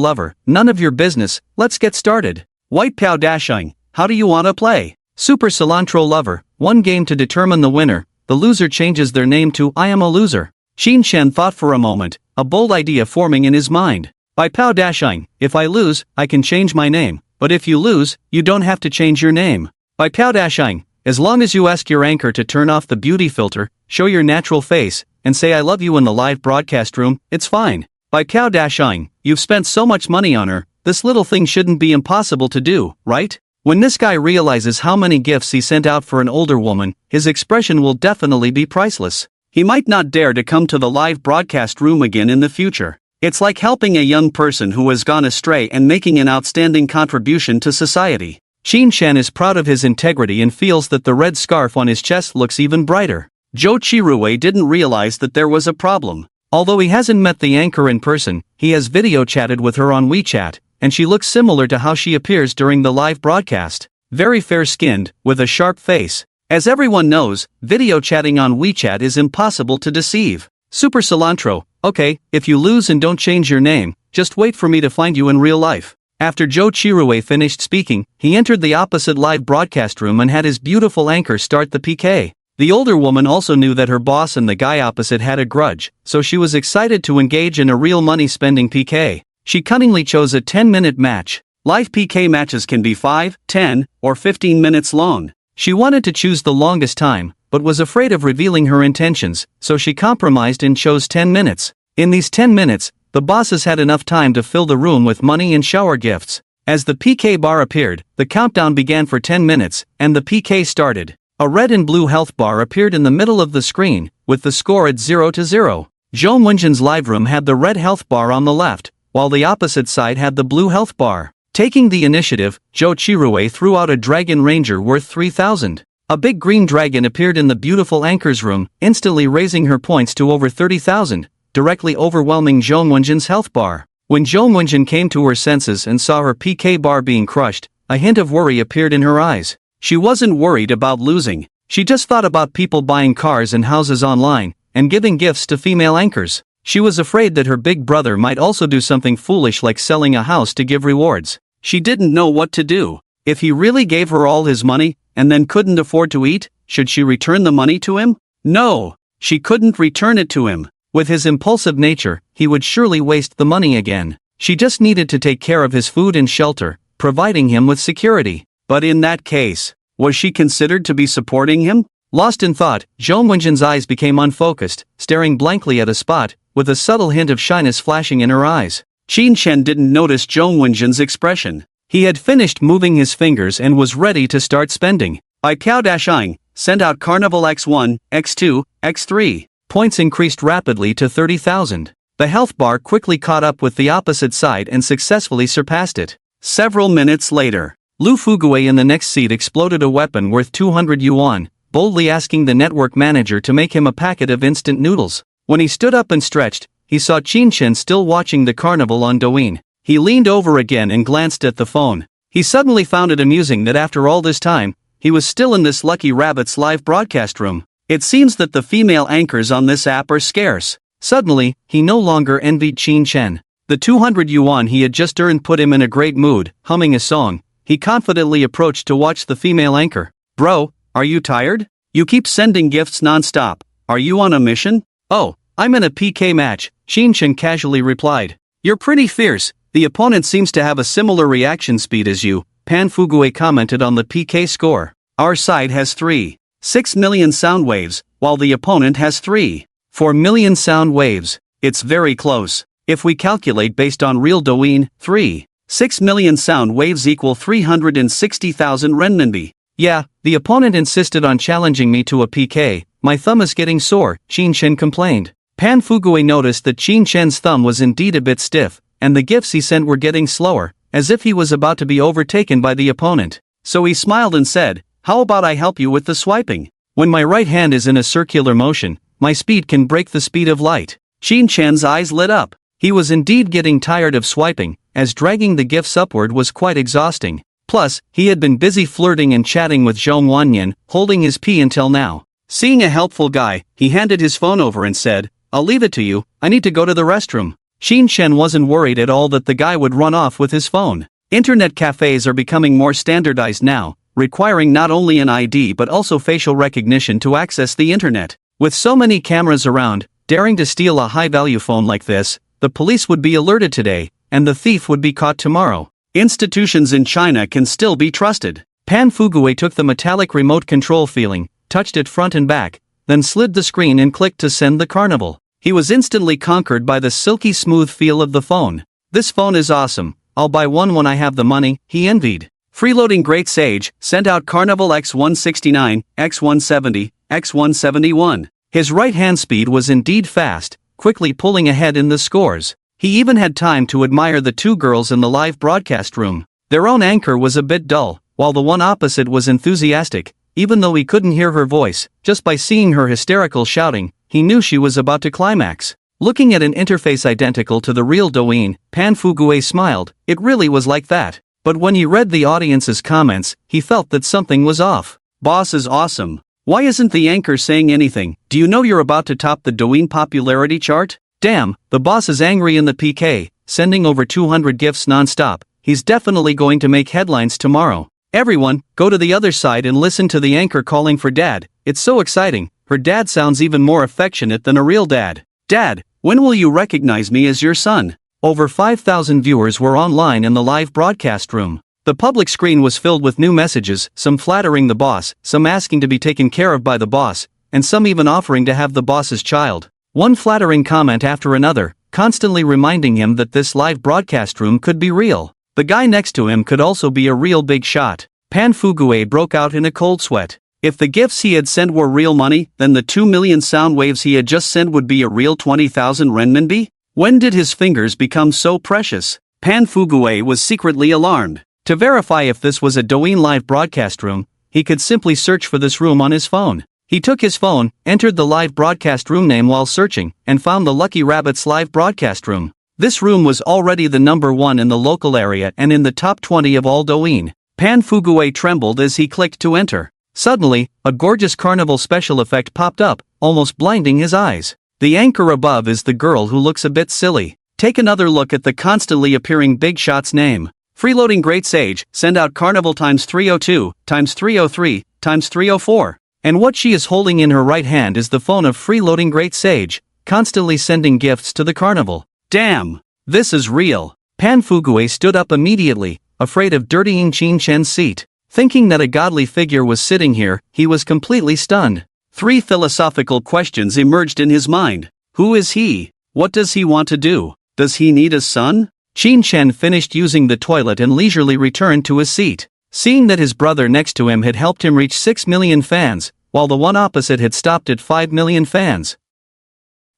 Lover, none of your business, let's get started. White Piao Dasheng, how do you want to play? Super Cilantro Lover, one game to determine the winner. The loser changes their name to I am a loser. Qin Shen thought for a moment, a bold idea forming in his mind. By Piao Dasheng, if I lose, I can change my name, but if you lose, you don't have to change your name. By Piao Dasheng, as long as you ask your anchor to turn off the beauty filter, show your natural face, and say I love you in the live broadcast room, it's fine. By Piao Dasheng, you've spent so much money on her, this little thing shouldn't be impossible to do, right? When this guy realizes how many gifts he sent out for an older woman, his expression will definitely be priceless. He might not dare to come to the live broadcast room again in the future. It's like helping a young person who has gone astray and making an outstanding contribution to society. Qin Shen is proud of his integrity and feels that the red scarf on his chest looks even brighter. Zhou Qirui didn't realize that there was a problem. Although he hasn't met the anchor in person, he has video chatted with her on WeChat, and she looks similar to how she appears during the live broadcast. Very fair-skinned, with a sharp face. As everyone knows, video chatting on WeChat is impossible to deceive. Super Cilantro, okay, if you lose and don't change your name, just wait for me to find you in real life. After Zhou Qirui finished speaking, he entered the opposite live broadcast room and had his beautiful anchor start the PK. The older woman also knew that her boss and the guy opposite had a grudge, so she was excited to engage in a real money-spending PK. She cunningly chose a 10-minute match. Live PK matches can be 5, 10, or 15 minutes long. She wanted to choose the longest time, but was afraid of revealing her intentions, so she compromised and chose 10 minutes. In these 10 minutes, the bosses had enough time to fill the room with money and shower gifts. As the PK bar appeared, the countdown began for 10 minutes, and the PK started. A red and blue health bar appeared in the middle of the screen, with the score at 0 to 0. Zhong Wenjin's live room had the red health bar on the left, while the opposite side had the blue health bar. Taking the initiative, Zhou Qirui threw out a dragon ranger worth 3,000. A big green dragon appeared in the beautiful anchor's room, instantly raising her points to over 30,000, directly overwhelming Zhong Wenjin's health bar. When Zhong Wenjin came to her senses and saw her PK bar being crushed, a hint of worry appeared in her eyes. She wasn't worried about losing. She just thought about people buying cars and houses online, and giving gifts to female anchors. She was afraid that her big brother might also do something foolish like selling a house to give rewards. She didn't know what to do. If he really gave her all his money, and then couldn't afford to eat, should she return the money to him? No, she couldn't return it to him. With his impulsive nature, he would surely waste the money again. She just needed to take care of his food and shelter, providing him with security. But in that case, was she considered to be supporting him? Lost in thought, Zhou Wenjin's eyes became unfocused, staring blankly at a spot, with a subtle hint of shyness flashing in her eyes. Qin Chen didn't notice Zhou Wenjin's expression. He had finished moving his fingers and was ready to start spending. I Piao-Dashing, send out Carnival X1, X2, X3. Points increased rapidly to 30,000. The health bar quickly caught up with the opposite side and successfully surpassed it. Several minutes later, Lu Fuguei in the next seat exploded a weapon worth 200 yuan, boldly asking the network manager to make him a packet of instant noodles. When he stood up and stretched, he saw Qin Chen still watching the carnival on Douyin. He leaned over again and glanced at the phone. He suddenly found it amusing that after all this time, he was still in this Lucky Rabbit's live broadcast room. It seems that the female anchors on this app are scarce. Suddenly, he no longer envied Qin Chen. The 200 yuan he had just earned put him in a great mood. Humming a song, he confidently approached to watch the female anchor. Bro, are you tired? You keep sending gifts non-stop. Are you on a mission? Oh, I'm in a PK match, Qin Chen casually replied. You're pretty fierce. The opponent seems to have a similar reaction speed as you, Pan Fuguei commented on the PK score. Our side has 3.6 million sound waves, while the opponent has 3.4 million sound waves. It's very close. If we calculate based on real Douyin, 3.6 million sound waves equal 360,000 renminbi. Yeah, the opponent insisted on challenging me to a PK. My thumb is getting sore, Qin Chen complained. Pan Fuguei noticed that Qin Chen's thumb was indeed a bit stiff, and the gifts he sent were getting slower, as if he was about to be overtaken by the opponent. So he smiled and said, how about I help you with the swiping? When my right hand is in a circular motion, my speed can break the speed of light. Qin Chen's eyes lit up. He was indeed getting tired of swiping, as dragging the gifts upward was quite exhausting. Plus, he had been busy flirting and chatting with Zhou Wenjin, holding his pee until now. Seeing a helpful guy, he handed his phone over and said, I'll leave it to you, I need to go to the restroom. Qin Chen wasn't worried at all that the guy would run off with his phone. Internet cafes are becoming more standardized now, requiring not only an ID but also facial recognition to access the internet. With so many cameras around, daring to steal a high-value phone like this, the police would be alerted today, and the thief would be caught tomorrow. Institutions in China can still be trusted. Pan Fuguei took the metallic remote control feeling, touched it front and back, then slid the screen and clicked to send the carnival. He was instantly conquered by the silky smooth feel of the phone. This phone is awesome, I'll buy one when I have the money, he envied. Freeloading Great Sage sent out Carnival X169, X170, X171. His right hand speed was indeed fast, quickly pulling ahead in the scores. He even had time to admire the two girls in the live broadcast room. Their own anchor was a bit dull, while the one opposite was enthusiastic. Even though he couldn't hear her voice, just by seeing her hysterical shouting, he knew she was about to climax. Looking at an interface identical to the real Douyin, Pan Fuguei smiled. It really was like that. But when he read the audience's comments, he felt that something was off. Boss is awesome. Why isn't the anchor saying anything? Do you know you're about to top the Douyin popularity chart? Damn, the boss is angry in the PK, sending over 200 gifts non-stop. He's definitely going to make headlines tomorrow. Everyone, go to the other side and listen to the anchor calling for Dad. It's so exciting. Her dad sounds even more affectionate than a real dad. Dad, when will you recognize me as your son? Over 5,000 viewers were online in the live broadcast room. The public screen was filled with new messages, some flattering the boss, some asking to be taken care of by the boss, and some even offering to have the boss's child. One flattering comment after another, constantly reminding him that this live broadcast room could be real. The guy next to him could also be a real big shot. Pan Fuguei broke out in a cold sweat. If the gifts he had sent were real money, then the 2 million sound waves he had just sent would be a real 20,000 renminbi? When did his fingers become so precious? Pan Fuguei was secretly alarmed. To verify if this was a Douyin live broadcast room, he could simply search for this room on his phone. He took his phone, entered the live broadcast room name while searching, and found the Lucky Rabbit's live broadcast room. This room was already the number 1 in the local area and in the top 20 of all Douyin. Pan Fuguei trembled as he clicked to enter. Suddenly, a gorgeous carnival special effect popped up, almost blinding his eyes. The anchor above is the girl who looks a bit silly. Take another look at the constantly appearing big shot's name. Freeloading Great Sage, send out Carnival times 302, times 303, times 304. And what she is holding in her right hand is the phone of Freeloading Great Sage, constantly sending gifts to the carnival. Damn! This is real. Pan Fuguei stood up immediately, afraid of dirtying Qin Chen's seat. Thinking that a godly figure was sitting here, he was completely stunned. 3 philosophical questions emerged in his mind. Who is he? What does he want to do? Does he need a son? Qin Shen finished using the toilet and leisurely returned to his seat. Seeing that his brother next to him had helped him reach 6 million fans, while the one opposite had stopped at 5 million fans,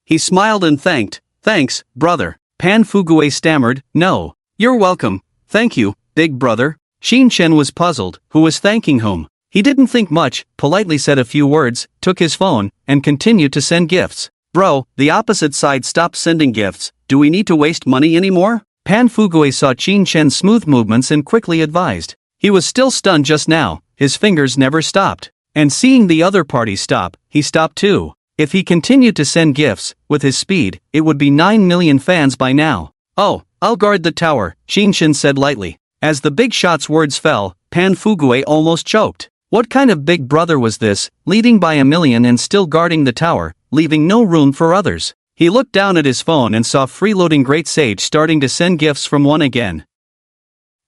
he smiled and thanked. Thanks, brother. Pan Fugui stammered, no. You're welcome. Thank you, big brother. Qin Shen was puzzled, who was thanking whom? He didn't think much, politely said a few words, took his phone, and continued to send gifts. Bro, the opposite side stopped sending gifts. Do we need to waste money anymore? Pan Fugui saw Qin Shen's smooth movements and quickly advised. He was still stunned just now, his fingers never stopped. And seeing the other party stop, he stopped too. If he continued to send gifts, with his speed, it would be 9 million fans by now. Oh, I'll guard the tower, Qin Shen said lightly. As the big shot's words fell, Pan Fugui almost choked. What kind of big brother was this, leading by a million and still guarding the tower, leaving no room for others? He looked down at his phone and saw freeloading Great Sage starting to send gifts from one again.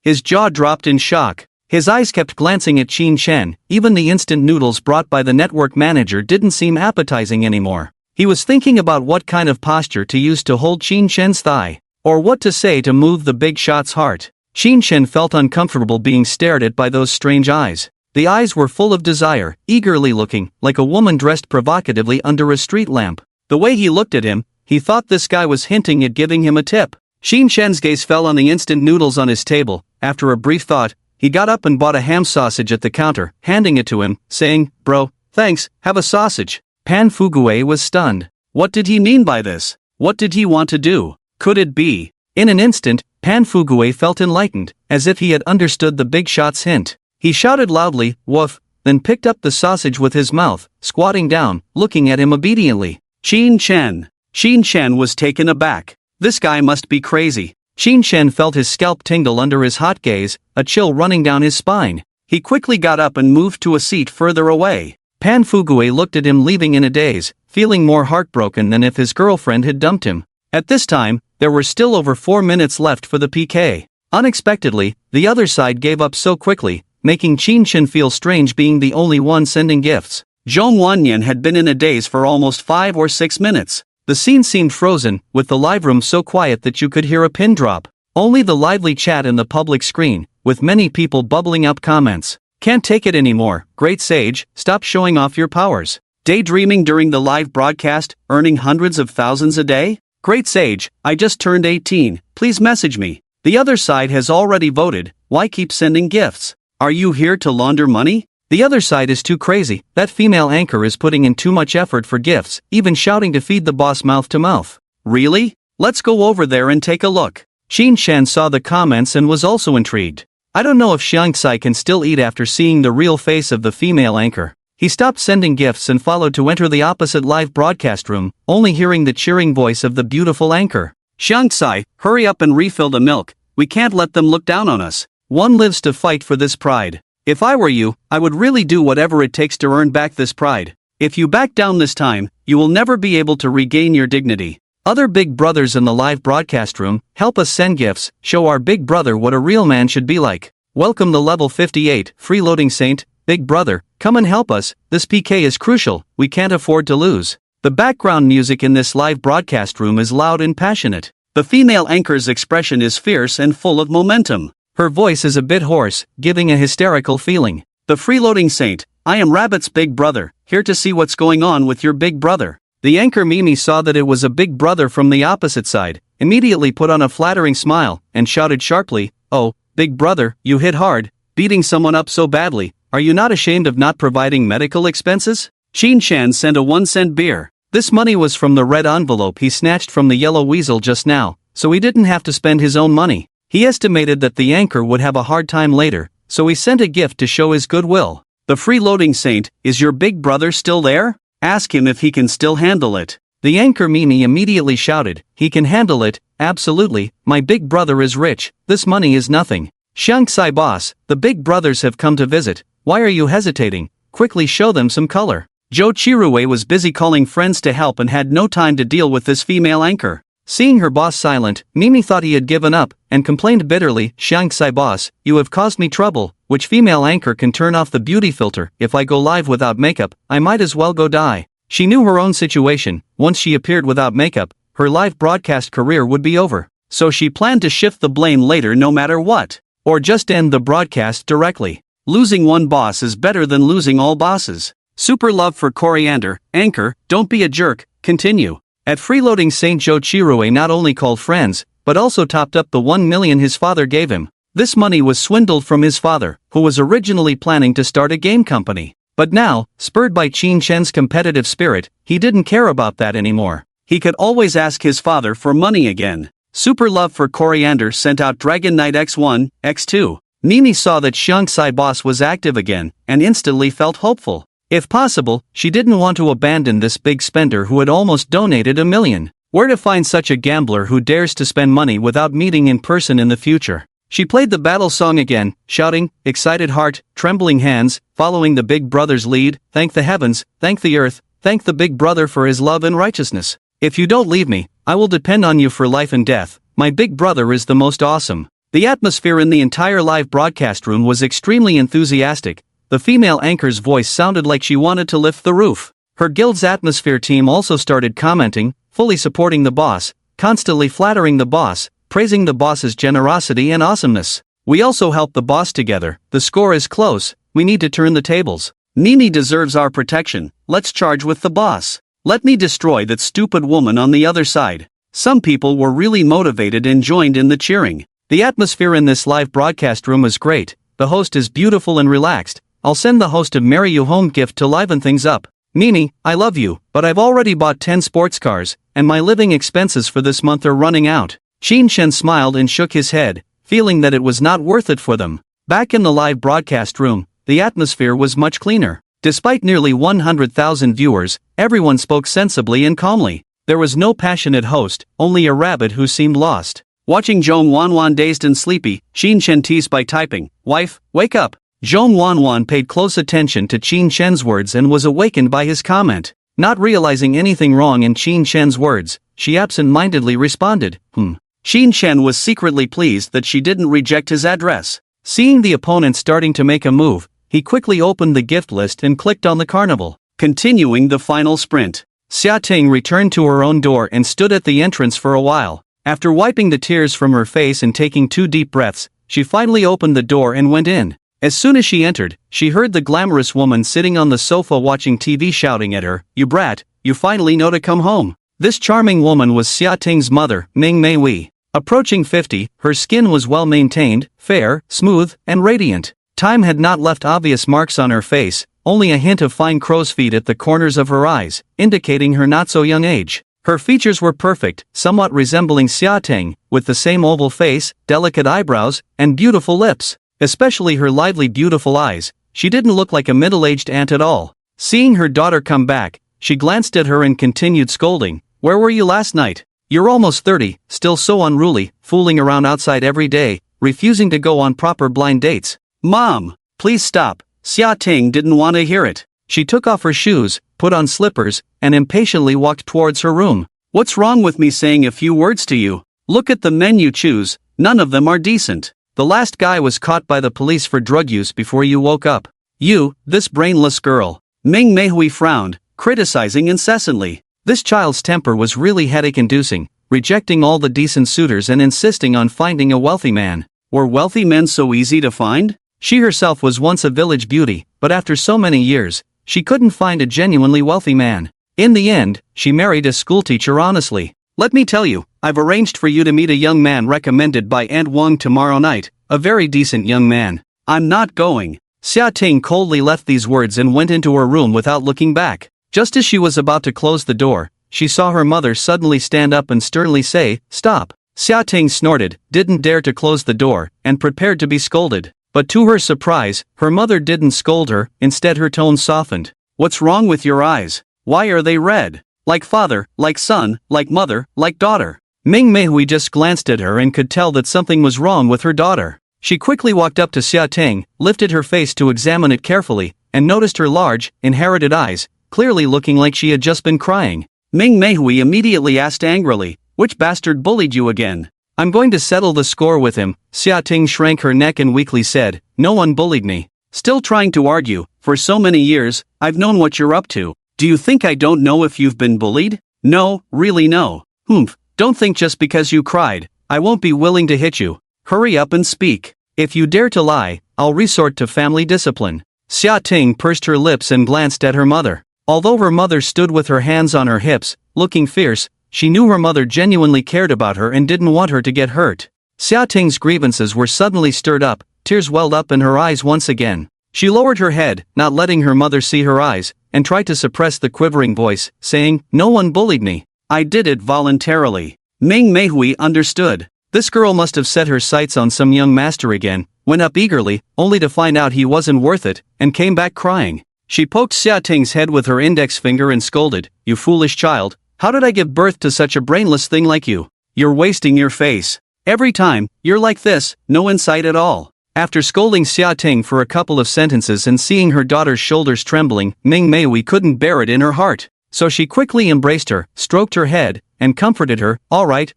His jaw dropped in shock. His eyes kept glancing at Qin Shen. Even the instant noodles brought by the network manager didn't seem appetizing anymore. He was thinking about what kind of posture to use to hold Qin Shen's thigh, or what to say to move the big shot's heart. Qin Shen felt uncomfortable being stared at by those strange eyes. The eyes were full of desire, eagerly looking, like a woman dressed provocatively under a street lamp. The way he looked at him, he thought this guy was hinting at giving him a tip. Qin Shen's gaze fell on the instant noodles on his table. After a brief thought, he got up and bought a ham sausage at the counter, handing it to him, saying, "Bro, thanks, have a sausage." Pan Fugui was stunned. What did he mean by this? What did he want to do? Could it be? In an instant, Pan Fugui felt enlightened, as if he had understood the big shot's hint. He shouted loudly, "Woof," then picked up the sausage with his mouth, squatting down, looking at him obediently. Qin Shen. Qin Shen was taken aback. This guy must be crazy. Qin Shen felt his scalp tingle under his hot gaze, a chill running down his spine. He quickly got up and moved to a seat further away. Pan Fugui looked at him leaving in a daze, feeling more heartbroken than if his girlfriend had dumped him. At this time, there were still over 4 minutes left for the PK. Unexpectedly, the other side gave up so quickly, making Qin Shen feel strange being the only one sending gifts. Zhong Wanyan had been in a daze for almost 5 or 6 minutes. The scene seemed frozen, with the live room so quiet that you could hear a pin drop. Only the lively chat in the public screen, with many people bubbling up comments. "Can't take it anymore, Great Sage, stop showing off your powers." Daydreaming during the live broadcast, earning hundreds of thousands a day? Great Sage, I just turned 18, please message me. The other side has already voted, why keep sending gifts? Are you here to launder money? The other side is too crazy, that female anchor is putting in too much effort for gifts, even shouting to feed the boss mouth to mouth. Really? Let's go over there and take a look. Qin Shen saw the comments and was also intrigued. I don't know if Xiang Tsai can still eat after seeing the real face of the female anchor. He stopped sending gifts and followed to enter the opposite live broadcast room, only hearing the cheering voice of the beautiful anchor. Xiang Tsai, hurry up and refill the milk, we can't let them look down on us. One lives to fight for this pride. If I were you, I would really do whatever it takes to earn back this pride. If you back down this time, you will never be able to regain your dignity. Other big brothers in the live broadcast room, help us send gifts, show our big brother what a real man should be like. Welcome the level 58, freeloading saint, big brother, come and help us, this PK is crucial, we can't afford to lose. The background music in this live broadcast room is loud and passionate. The female anchor's expression is fierce and full of momentum. Her voice is a bit hoarse, giving a hysterical feeling. The freeloading saint, I am Rabbit's big brother, here to see what's going on with your big brother. The anchor Mimi saw that it was a big brother from the opposite side, immediately put on a flattering smile, and shouted sharply, "Oh, big brother, you hit hard, beating someone up so badly, are you not ashamed of not providing medical expenses?" Qin Shen sent a 1-cent beer. This money was from the red envelope he snatched from the yellow weasel just now, so he didn't have to spend his own money. He estimated that the anchor would have a hard time later, so he sent a gift to show his goodwill. The freeloading saint, is your big brother still there? Ask him if he can still handle it. The anchor Mimi immediately shouted, "He can handle it, absolutely, my big brother is rich, this money is nothing." "Xiang Tsai boss, the big brothers have come to visit, why are you hesitating? Quickly show them some color." Zhou Chirue was busy calling friends to help and had no time to deal with this female anchor. Seeing her boss silent, Mimi thought he had given up, and complained bitterly, "Xiang Sai boss, you have caused me trouble. Which female anchor can turn off the beauty filter? If I go live without makeup, I might as well go die." She knew her own situation. Once she appeared without makeup, her live broadcast career would be over. So she planned to shift the blame later no matter what. Or just end the broadcast directly. Losing one boss is better than losing all bosses. Super love for Coriander, anchor, don't be a jerk, continue. At freeloading, St. Joe Chirue not only called friends, but also topped up the 1 million his father gave him. This money was swindled from his father, who was originally planning to start a game company. But now, spurred by Qin Shen's competitive spirit, he didn't care about that anymore. He could always ask his father for money again. Super love for Coriander sent out Dragon Knight X1, X2. Mimi saw that Xiang Sai boss was active again, and instantly felt hopeful. If possible, she didn't want to abandon this big spender who had almost donated 1 million. Where to find such a gambler who dares to spend money without meeting in person in the future? She played the battle song again, shouting, excited heart, trembling hands, following the big brother's lead, thank the heavens, thank the earth, thank the big brother for his love and righteousness. If you don't leave me, I will depend on you for life and death. My big brother is the most awesome. The atmosphere in the entire live broadcast room was extremely enthusiastic. The female anchor's voice sounded like she wanted to lift the roof. Her guild's atmosphere team also started commenting, fully supporting the boss, constantly flattering the boss, praising the boss's generosity and awesomeness. We also helped the boss together. The score is close. We need to turn the tables. Mimi deserves our protection. Let's charge with the boss. Let me destroy that stupid woman on the other side. Some people were really motivated and joined in the cheering. The atmosphere in this live broadcast room is great. The host is beautiful and relaxed. I'll send the host a Marry You Home gift to liven things up. Mimi, I love you, but I've already bought 10 sports cars, and my living expenses for this month are running out. Qin Shen smiled and shook his head, feeling that it was not worth it for them. Back in the live broadcast room, the atmosphere was much cleaner. Despite nearly 100,000 viewers, everyone spoke sensibly and calmly. There was no passionate host, only a rabbit who seemed lost. Watching Zhong Wanwan dazed and sleepy, Qin Shen teased by typing, "Wife, wake up." Zhong Wanwan paid close attention to Qin Shen's words and was awakened by his comment. Not realizing anything wrong in Qin Shen's words, she absent-mindedly responded, Qin Shen was secretly pleased that she didn't reject his address. Seeing the opponent starting to make a move, he quickly opened the gift list and clicked on the carnival. Continuing the final sprint, Xia Ting returned to her own door and stood at the entrance for a while. After wiping the tears from her face and taking 2 deep breaths, she finally opened the door and went in. As soon as she entered, she heard the glamorous woman sitting on the sofa watching TV shouting at her, "You brat, you finally know to come home." This charming woman was Xia Ting's mother, Ming Mei Wei. Approaching 50, her skin was well maintained, fair, smooth, and radiant. Time had not left obvious marks on her face, only a hint of fine crow's feet at the corners of her eyes, indicating her not-so-young age. Her features were perfect, somewhat resembling Xia Ting, with the same oval face, delicate eyebrows, and beautiful lips. Especially her lively beautiful eyes. She didn't look like a middle-aged aunt at all. Seeing her daughter come back, she glanced at her and continued scolding, "Where were you last night? You're almost 30, still so unruly, fooling around outside every day, refusing to go on proper blind dates." "Mom, please stop." Xia Ting didn't want to hear it. She took off her shoes, put on slippers, and impatiently walked towards her room. "What's wrong with me saying a few words to you? Look at the men you choose, none of them are decent. The last guy was caught by the police for drug use before you woke up. You, this brainless girl." Ming Meihui frowned, criticizing incessantly. This child's temper was really headache-inducing, rejecting all the decent suitors and insisting on finding a wealthy man. Were wealthy men so easy to find? She herself was once a village beauty, but after so many years, she couldn't find a genuinely wealthy man. In the end, she married a schoolteacher honestly. "Let me tell you, I've arranged for you to meet a young man recommended by Aunt Wang tomorrow night, a very decent young man." "I'm not going." Xia Ting coldly left these words and went into her room without looking back. Just as she was about to close the door, she saw her mother suddenly stand up and sternly say, "Stop." Xia Ting snorted, didn't dare to close the door, and prepared to be scolded. But to her surprise, her mother didn't scold her, instead her tone softened. "What's wrong with your eyes? Why are they red? Like father, like son, like mother, like daughter." Ming Meihui just glanced at her and could tell that something was wrong with her daughter. She quickly walked up to Xia Ting, lifted her face to examine it carefully, and noticed her large, inherited eyes, clearly looking like she had just been crying. Ming Meihui immediately asked angrily, Which bastard bullied you again? I'm going to settle the score with him. Xia Ting shrank her neck and weakly said, no one bullied me. Still trying to argue, for so many years, I've known what you're up to. Do you think I don't know if you've been bullied? No, really no. Humph, don't think just because you cried, I won't be willing to hit you. Hurry up and speak. If you dare to lie, I'll resort to family discipline. Xia Ting pursed her lips and glanced at her mother. Although her mother stood with her hands on her hips, looking fierce, she knew her mother genuinely cared about her and didn't want her to get hurt. Xia Ting's grievances were suddenly stirred up, tears welled up in her eyes once again. She lowered her head, not letting her mother see her eyes, and tried to suppress the quivering voice, saying, no one bullied me. I did it voluntarily. Ming Meihui understood. This girl must have set her sights on some young master again, went up eagerly, only to find out he wasn't worth it, and came back crying. She poked Xia Ting's head with her index finger and scolded, you foolish child, how did I give birth to such a brainless thing like you? You're wasting your face. Every time, you're like this, no insight at all. After scolding Xia Ting for a couple of sentences and seeing her daughter's shoulders trembling, Ming Meihui couldn't bear it in her heart. So she quickly embraced her, stroked her head, and comforted her, all right,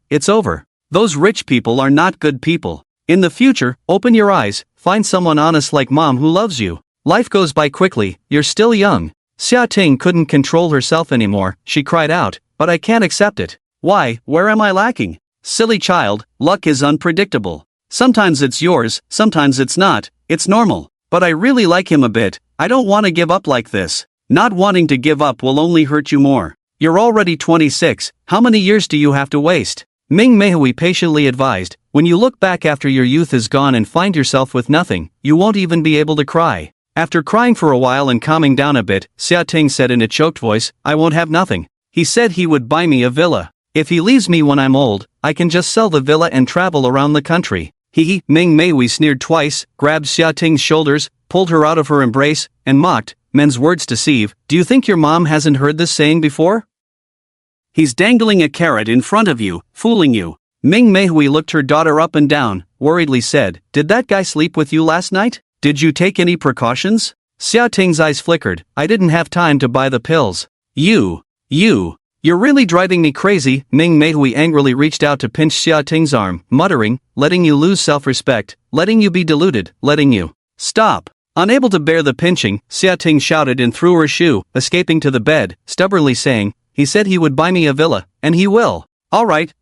it's over. Those rich people are not good people. In the future, open your eyes, find someone honest like mom who loves you. Life goes by quickly, you're still young. Xia Ting couldn't control herself anymore, she cried out, but I can't accept it. Why, where am I lacking? Silly child, luck is unpredictable. Sometimes it's yours, sometimes it's not, it's normal. But I really like him a bit, I don't want to give up like this. Not wanting to give up will only hurt you more. You're already 26, how many years do you have to waste? Ming Meihui patiently advised, when you look back after your youth is gone and find yourself with nothing, you won't even be able to cry. After crying for a while and calming down a bit, Xia Ting said in a choked voice, I won't have nothing. He said he would buy me a villa. If he leaves me when I'm old, I can just sell the villa and travel around the country. Ming Meihui sneered twice, grabbed Xia Ting's shoulders, pulled her out of her embrace, and mocked, men's words deceive, do you think your mom hasn't heard this saying before? He's dangling a carrot in front of you, fooling you. Ming Meihui looked her daughter up and down, worriedly said, did that guy sleep with you last night? Did you take any precautions? Xia Ting's eyes flickered, I didn't have time to buy the pills. You're really driving me crazy. Ming Meihui angrily reached out to pinch Xia Ting's arm, muttering, letting you lose self-respect, letting you be deluded, letting you. Stop. Unable to bear the pinching, Xia Ting shouted and threw her shoe, escaping to the bed, stubbornly saying, he said he would buy me a villa, and he will. All right.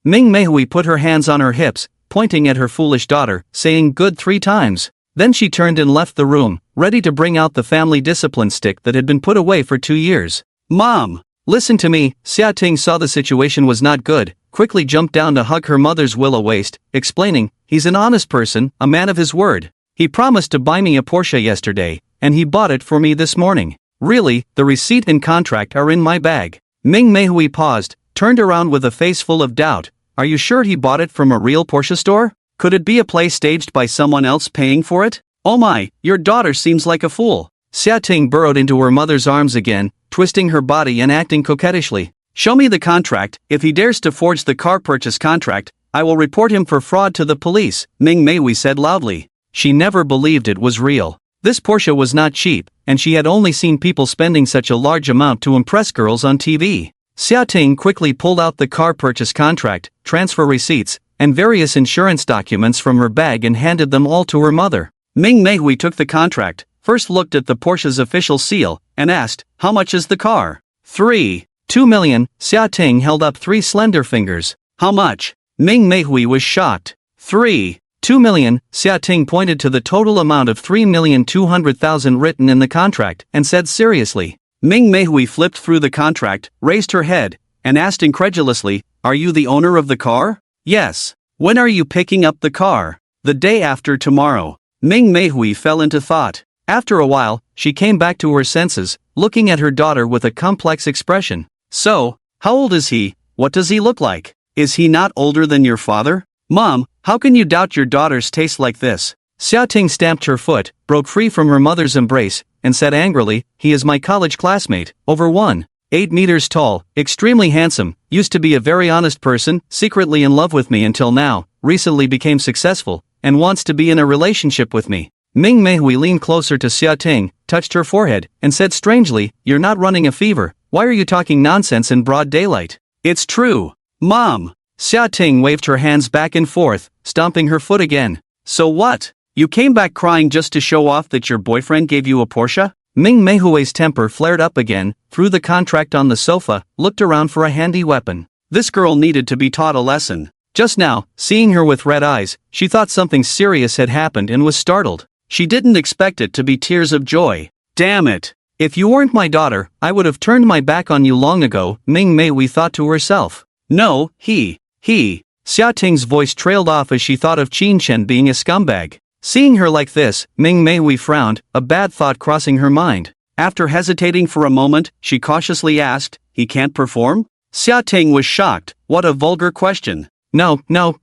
Ming Meihui put her hands on her hips, pointing at her foolish daughter, saying good 3 times. Then she turned and left the room, ready to bring out the family discipline stick that had been put away for 2 years. Mom! Listen to me. Xia Ting saw the situation was not good, quickly jumped down to hug her mother's willow waist, explaining, he's an honest person, a man of his word. He promised to buy me a Porsche yesterday, and he bought it for me this morning. Really, the receipt and contract are in my bag. Ming Meihui paused, turned around with a face full of doubt. Are you sure he bought it from a real Porsche store? Could it be a play staged by someone else paying for it? Oh my, your daughter seems like a fool. Xia Ting burrowed into her mother's arms again, twisting her body and acting coquettishly. Show me the contract. If he dares to forge the car purchase contract, I will report him for fraud to the police, Ming Meihui said loudly. She never believed it was real. This Porsche was not cheap, and she had only seen people spending such a large amount to impress girls on TV. Xia Ting quickly pulled out the car purchase contract, transfer receipts, and various insurance documents from her bag and handed them all to her mother. Ming Meihui took the contract, first looked at the Porsche's official seal, and asked, how much is the car? 2 million. Xia Ting held up 3 slender fingers. How much? Ming Meihui was shocked. 2 million. Xia Ting pointed to the total amount of 3,200,000 written in the contract, and said seriously. Ming Meihui flipped through the contract, raised her head, and asked incredulously, are you the owner of the car? Yes. When are you picking up the car? The day after tomorrow. Ming Meihui fell into thought. After a while, she came back to her senses, looking at her daughter with a complex expression. So, how old is he? What does he look like? Is he not older than your father? Mom, how can you doubt your daughter's taste like this? Xia Ting stamped her foot, broke free from her mother's embrace, and said angrily, he is my college classmate, over 1.8 meters tall, extremely handsome, used to be a very honest person, secretly in love with me until now, recently became successful, and wants to be in a relationship with me. Ming Meihui leaned closer to Xia Ting, touched her forehead, and said strangely, you're not running a fever, why are you talking nonsense in broad daylight? It's true. Mom. Xia Ting waved her hands back and forth, stomping her foot again. So what? You came back crying just to show off that your boyfriend gave you a Porsche? Ming Meihui's temper flared up again, threw the contract on the sofa, looked around for a handy weapon. This girl needed to be taught a lesson. Just now, seeing her with red eyes, she thought something serious had happened and was startled. She didn't expect it to be tears of joy. Damn it. If you weren't my daughter, I would have turned my back on you long ago, Ming Meihui thought to herself. No, he. Xia Ting's voice trailed off as she thought of Qin Chen being a scumbag. Seeing her like this, Ming Meihui frowned, a bad thought crossing her mind. After hesitating for a moment, she cautiously asked, he can't perform? Xia Ting was shocked. What a vulgar question. No,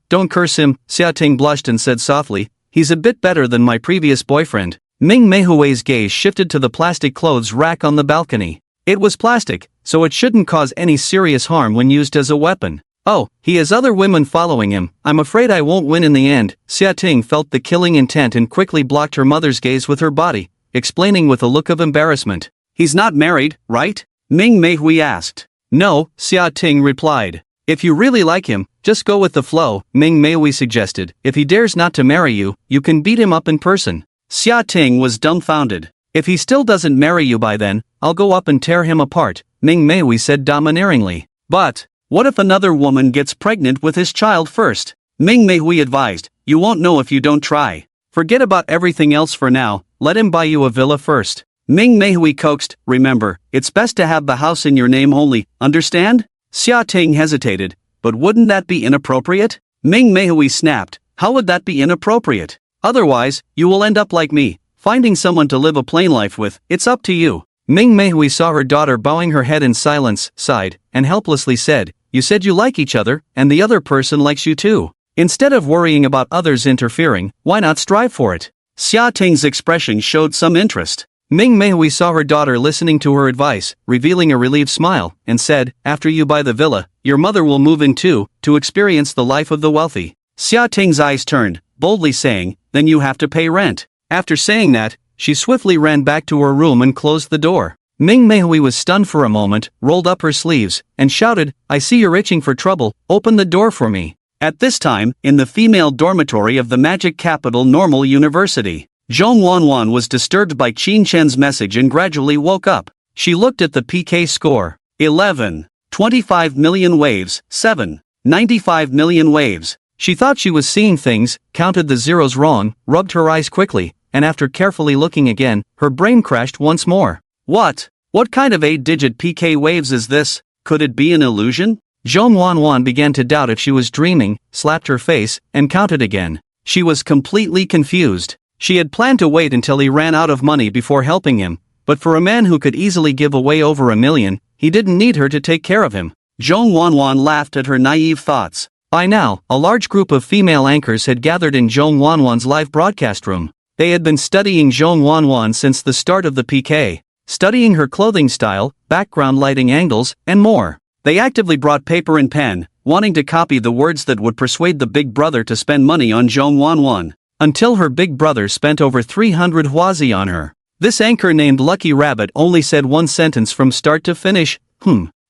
don't curse him, Xia Ting blushed and said softly. He's a bit better than my previous boyfriend. Ming Meihui's gaze shifted to the plastic clothes rack on the balcony. It was plastic, so it shouldn't cause any serious harm when used as a weapon. Oh, he has other women following him. I'm afraid I won't win in the end. Xia Ting felt the killing intent and quickly blocked her mother's gaze with her body, explaining with a look of embarrassment. He's not married, right? Ming Meihui asked. No, Xia Ting replied. If you really like him, just go with the flow, Ming Meihui suggested. If he dares not to marry you, you can beat him up in person. Xia Ting was dumbfounded. If he still doesn't marry you by then, I'll go up and tear him apart, Ming Meihui said domineeringly. But what if another woman gets pregnant with his child first? Ming Meihui advised, you won't know if you don't try. Forget about everything else for now, let him buy you a villa first. Ming Meihui coaxed, remember, it's best to have the house in your name only, understand? Xia Ting hesitated, but wouldn't that be inappropriate? Ming Meihui snapped, how would that be inappropriate? Otherwise, you will end up like me, finding someone to live a plain life with, it's up to you. Ming Meihui saw her daughter bowing her head in silence, sighed, and helplessly said, you said you like each other, and the other person likes you too. Instead of worrying about others interfering, why not strive for it? Xia Ting's expression showed some interest. Ming Meihui saw her daughter listening to her advice, revealing a relieved smile, and said, after you buy the villa, your mother will move in too, to experience the life of the wealthy. Xia Ting's eyes turned, boldly saying, then you have to pay rent. After saying that, she swiftly ran back to her room and closed the door. Ming Meihui was stunned for a moment, rolled up her sleeves, and shouted, I see you're itching for trouble, open the door for me. At this time, in the female dormitory of the magic capital Normal University, Zhong Wanwan was disturbed by Qin Chen's message and gradually woke up. She looked at the PK score. 11. 25 million waves. 7. 95 million waves. She thought she was seeing things, counted the zeros wrong, rubbed her eyes quickly, and after carefully looking again, her brain crashed once more. What kind of 8-digit PK waves is this? Could it be an illusion? Zhong Wanwan began to doubt if she was dreaming, slapped her face, and counted again. She was completely confused. She had planned to wait until he ran out of money before helping him, but for a man who could easily give away over $1 million, he didn't need her to take care of him. Zhong Wanwan laughed at her naive thoughts. By now, a large group of female anchors had gathered in Zhong Wanwan's live broadcast room. They had been studying Zhong Wanwan since the start of the PK, studying her clothing style, background lighting angles, and more. They actively brought paper and pen, wanting to copy the words that would persuade the big brother to spend money on Zhong Wanwan. Until her big brother spent over 300 huazi on her. This anchor named Lucky Rabbit only said one sentence from start to finish,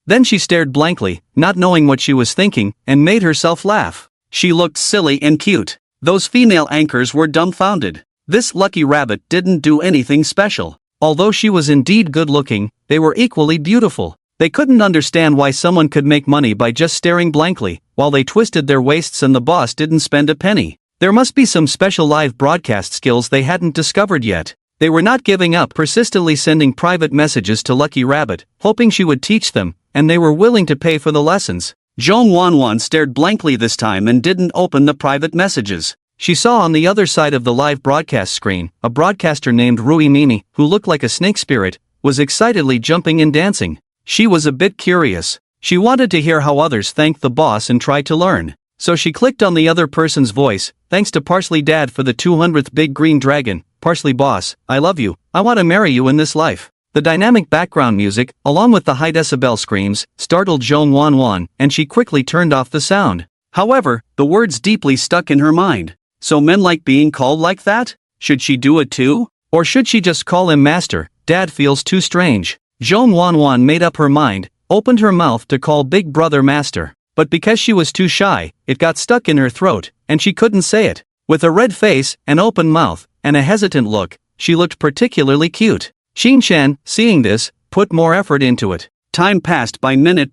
Then she stared blankly, not knowing what she was thinking, and made herself laugh. She looked silly and cute. Those female anchors were dumbfounded. This Lucky Rabbit didn't do anything special. Although she was indeed good-looking, they were equally beautiful. They couldn't understand why someone could make money by just staring blankly, while they twisted their waists and the boss didn't spend a penny. There must be some special live broadcast skills they hadn't discovered yet. They were not giving up, persistently sending private messages to Lucky Rabbit, hoping she would teach them, and they were willing to pay for the lessons. Zhong Wanwan stared blankly this time and didn't open the private messages. She saw on the other side of the live broadcast screen, a broadcaster named Rui Mimi, who looked like a snake spirit, was excitedly jumping and dancing. She was a bit curious. She wanted to hear how others thanked the boss and tried to learn. So she clicked on the other person's voice, thanks to Parsley Dad for the 200th Big Green Dragon. Parsley Boss, I love you, I want to marry you in this life. The dynamic background music, along with the high decibel screams, startled Zhong Wanwan, and she quickly turned off the sound. However, the words deeply stuck in her mind. So men like being called like that? Should she do it too? Or should she just call him master? Dad feels too strange. Zhong Wanwan made up her mind, opened her mouth to call Big Brother master. But because she was too shy, it got stuck in her throat, and she couldn't say it. With a red face, an open mouth, and a hesitant look, she looked particularly cute. Shin-chan, seeing this, put more effort into it. Time passed by minute.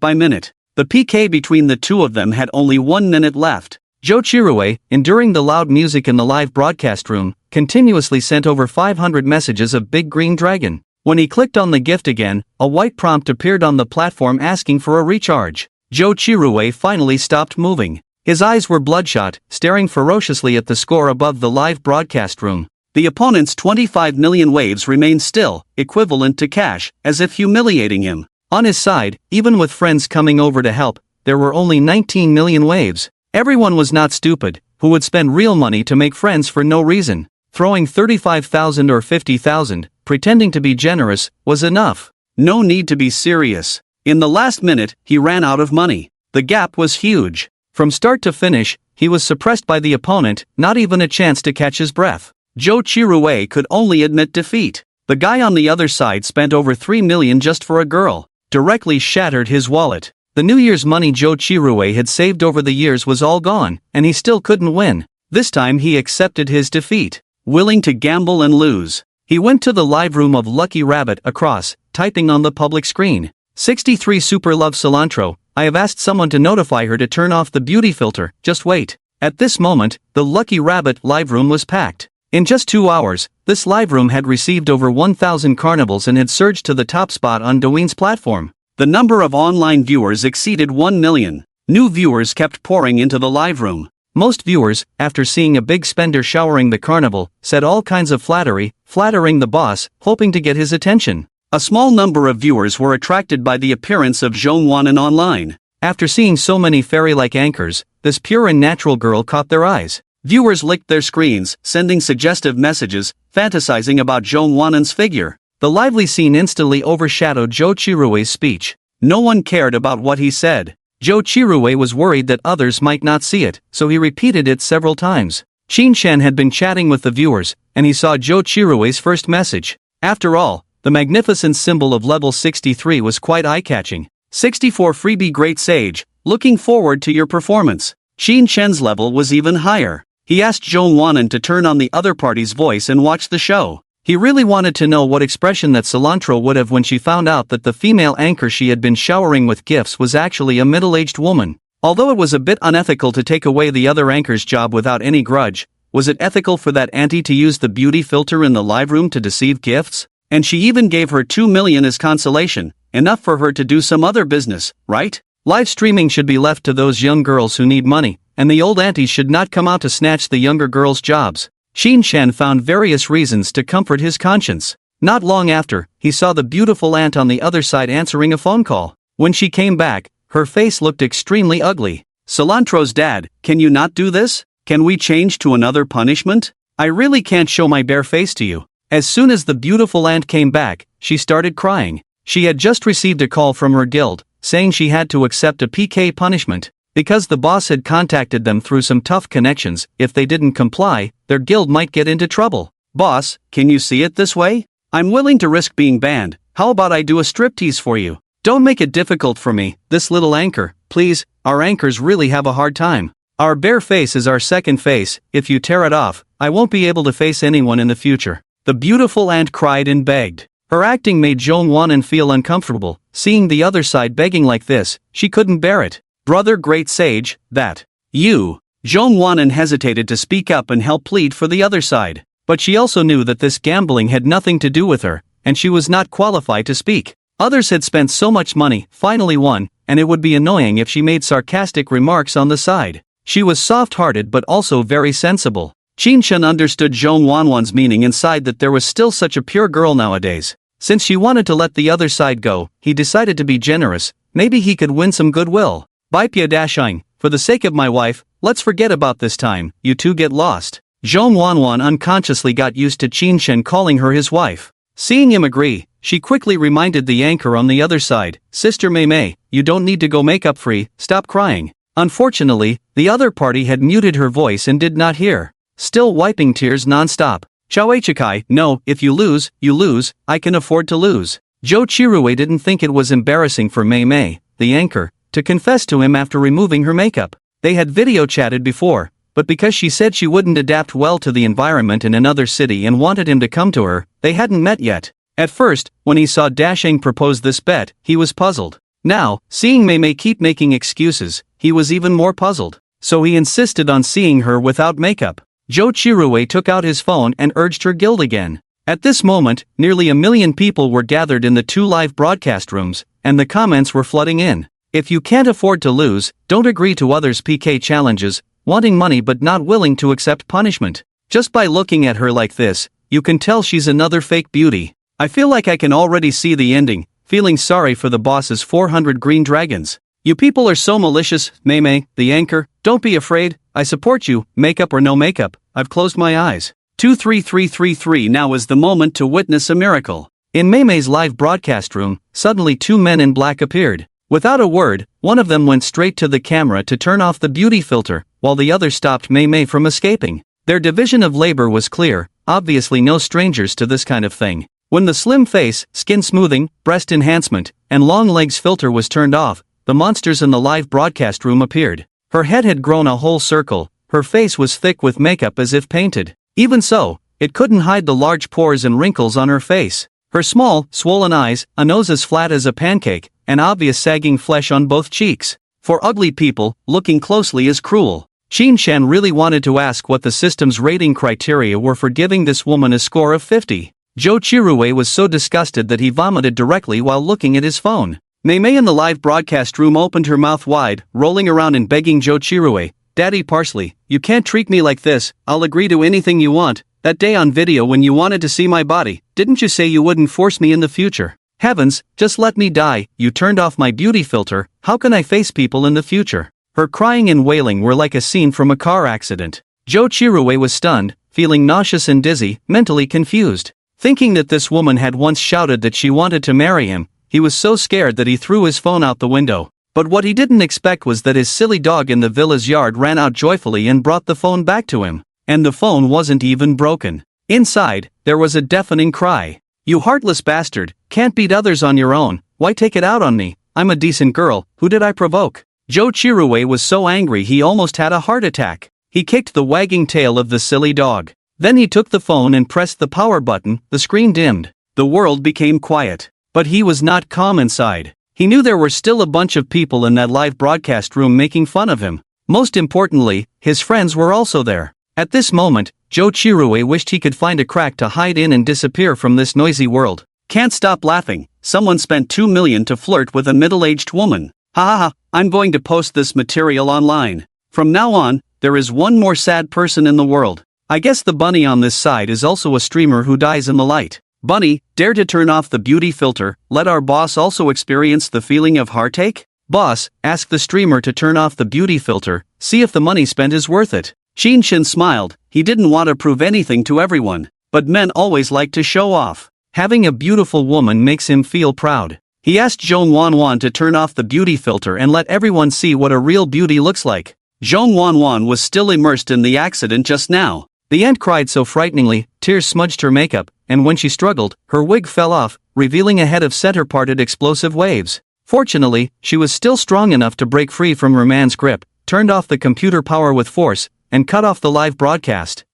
The PK between the two of them had only 1 minute left. Jo Chirue, enduring the loud music in the live broadcast room, continuously sent over 500 messages of Big Green Dragon. When he clicked on the gift again, a white prompt appeared on the platform asking for a recharge. Jo Chirue finally stopped moving. His eyes were bloodshot, staring ferociously at the score above the live broadcast room. The opponent's 25 million waves remained still, equivalent to cash, as if humiliating him. On his side, even with friends coming over to help, there were only 19 million waves. Everyone was not stupid, who would spend real money to make friends for no reason. Throwing 35,000 or 50,000, pretending to be generous, was enough. No need to be serious. In the last minute, he ran out of money. The gap was huge. From start to finish, he was suppressed by the opponent, not even a chance to catch his breath. Jo Chirue could only admit defeat. The guy on the other side spent over 3 million just for a girl. Directly shattered his wallet. The New Year's money Jo Chirue had saved over the years was all gone, and he still couldn't win. This time he accepted his defeat. Willing to gamble and lose, he went to the live room of Lucky Rabbit across, typing on the public screen. 63 Super Love Cilantro, I have asked someone to notify her to turn off the beauty filter, just wait. At this moment, the Lucky Rabbit live room was packed. In just 2 hours, this live room had received over 1,000 carnivals and had surged to the top spot on Douyin's platform. The number of online viewers exceeded 1 million. New viewers kept pouring into the live room. Most viewers, after seeing a big spender showering the carnival, said all kinds of flattery, flattering the boss, hoping to get his attention. A small number of viewers were attracted by the appearance of Jongwanan online. After seeing so many fairy-like anchors, this pure and natural girl caught their eyes. Viewers licked their screens, sending suggestive messages, fantasizing about Jongwanan's figure. The lively scene instantly overshadowed Jo Chirue's speech. No one cared about what he said. Jo Chirue was worried that others might not see it, so he repeated it several times. Shin-chan had been chatting with the viewers, and he saw Jo Chirue's first message. After all, the magnificent symbol of level 63 was quite eye-catching. 64 freebie great sage, looking forward to your performance. Shin-chan's level was even higher. He asked Jongwanan to turn on the other party's voice and watch the show. He really wanted to know what expression that Cilantro would have when she found out that the female anchor she had been showering with gifts was actually a middle-aged woman. Although it was a bit unethical to take away the other anchor's job without any grudge, was it ethical for that auntie to use the beauty filter in the live room to deceive gifts? And she even gave her 2 million as consolation, enough for her to do some other business, right? Live streaming should be left to those young girls who need money, and the old aunties should not come out to snatch the younger girls' jobs. Shin-chan found various reasons to comfort his conscience. Not long after, he saw the beautiful aunt on the other side answering a phone call. When she came back, her face looked extremely ugly. Cilantro's dad, can you not do this? Can we change to another punishment? I really can't show my bare face to you. As soon as the beautiful aunt came back, she started crying. She had just received a call from her guild, saying she had to accept a PK punishment. Because the boss had contacted them through some tough connections, if they didn't comply, their guild might get into trouble. Boss, can you see it this way? I'm willing to risk being banned. How about I do a striptease for you? Don't make it difficult for me, this little anchor, please. Our anchors really have a hard time. Our bare face is our second face. If you tear it off, I won't be able to face anyone in the future. The beautiful aunt cried and begged. Her acting made Jongwanan feel uncomfortable. Seeing the other side begging like this, she couldn't bear it. Brother great sage, that. You. Jongwanan hesitated to speak up and help plead for the other side. But she also knew that this gambling had nothing to do with her, and she was not qualified to speak. Others had spent so much money, finally won, and it would be annoying if she made sarcastic remarks on the side. She was soft-hearted but also very sensible. Shin-chan understood Jongwanwan's meaning inside, that there was still such a pure girl nowadays. Since she wanted to let the other side go, he decided to be generous. Maybe he could win some goodwill. Bipia Dashing, for the sake of my wife, let's forget about this time, you two get lost. Jongwanwan unconsciously got used to Shin-chan calling her his wife. Seeing him agree, she quickly reminded the anchor on the other side, Sister Mei, you don't need to go makeup free, stop crying. Unfortunately, the other party had muted her voice and did not hear. Still wiping tears non-stop. Chao Chikai, no, if you lose, I can afford to lose. Jo Chirue didn't think it was embarrassing for Mei Mei, the anchor, to confess to him after removing her makeup. They had video chatted before, but because she said she wouldn't adapt well to the environment in another city and wanted him to come to her, they hadn't met yet. At first, when he saw Dasheng propose this bet, he was puzzled. Now, seeing Mei Mei keep making excuses, he was even more puzzled. So he insisted on seeing her without makeup. Jo Chirue took out his phone and urged her guild again. At this moment, nearly 1 million people were gathered in the 2 live broadcast rooms, and the comments were flooding in. If you can't afford to lose, don't agree to others' PK challenges, wanting money but not willing to accept punishment. Just by looking at her like this, you can tell she's another fake beauty. I feel like I can already see the ending, feeling sorry for the boss's 400 green dragons. You people are so malicious, Mei Mei, the anchor, don't be afraid, I support you, makeup or no makeup, I've closed my eyes. 23333 Now is the moment to witness a miracle. In Mei Mei's live broadcast room, suddenly 2 men in black appeared. Without a word, one of them went straight to the camera to turn off the beauty filter, while the other stopped Mei Mei from escaping. Their division of labor was clear, obviously no strangers to this kind of thing. When the slim face, skin smoothing, breast enhancement, and long legs filter was turned off, the monsters in the live broadcast room appeared. Her head had grown a whole circle, her face was thick with makeup as if painted. Even so, it couldn't hide the large pores and wrinkles on her face. Her small, swollen eyes, a nose as flat as a pancake, and obvious sagging flesh on both cheeks. For ugly people, looking closely is cruel. Qin Shan really wanted to ask what the system's rating criteria were for giving this woman a score of 50. Jo Chirue was so disgusted that he vomited directly while looking at his phone. Mei Mei in the live broadcast room opened her mouth wide, rolling around and begging Jo Chirue, "Daddy Parsley, you can't treat me like this, I'll agree to anything you want. That day on video when you wanted to see my body, didn't you say you wouldn't force me in the future? Heavens, just let me die, you turned off my beauty filter, how can I face people in the future?" Her crying and wailing were like a scene from a car accident. Jo Chirue was stunned, feeling nauseous and dizzy, mentally confused. Thinking that this woman had once shouted that she wanted to marry him, he was so scared that he threw his phone out the window. But what he didn't expect was that his silly dog in the villa's yard ran out joyfully and brought the phone back to him. And the phone wasn't even broken. Inside, there was a deafening cry. "You heartless bastard, can't beat others on your own, why take it out on me? I'm a decent girl, who did I provoke?" Jo Chirue was so angry he almost had a heart attack. He kicked the wagging tail of the silly dog. Then he took the phone and pressed the power button, the screen dimmed. The world became quiet. But he was not calm inside. He knew there were still a bunch of people in that live broadcast room making fun of him. Most importantly, his friends were also there. At this moment, Jo Chirue wished he could find a crack to hide in and disappear from this noisy world. Can't stop laughing, someone spent 2 million to flirt with a middle-aged woman. Ha ha ha, I'm going to post this material online. From now on, there is one more sad person in the world. I guess the bunny on this side is also a streamer who dies in the light. Bunny, dare to turn off the beauty filter, let our boss also experience the feeling of heartache? Boss, ask the streamer to turn off the beauty filter, see if the money spent is worth it. Qin Shan smiled, he didn't want to prove anything to everyone, but men always like to show off. Having a beautiful woman makes him feel proud. He asked Zhong Wanwan to turn off the beauty filter and let everyone see what a real beauty looks like. Zhong Wanwan was still immersed in the accident just now. The ant cried so frighteningly, tears smudged her makeup, and when she struggled, her wig fell off, revealing a head of center-parted explosive waves. Fortunately, she was still strong enough to break free from her man's grip, turned off the computer power with force, and cut off the live broadcast.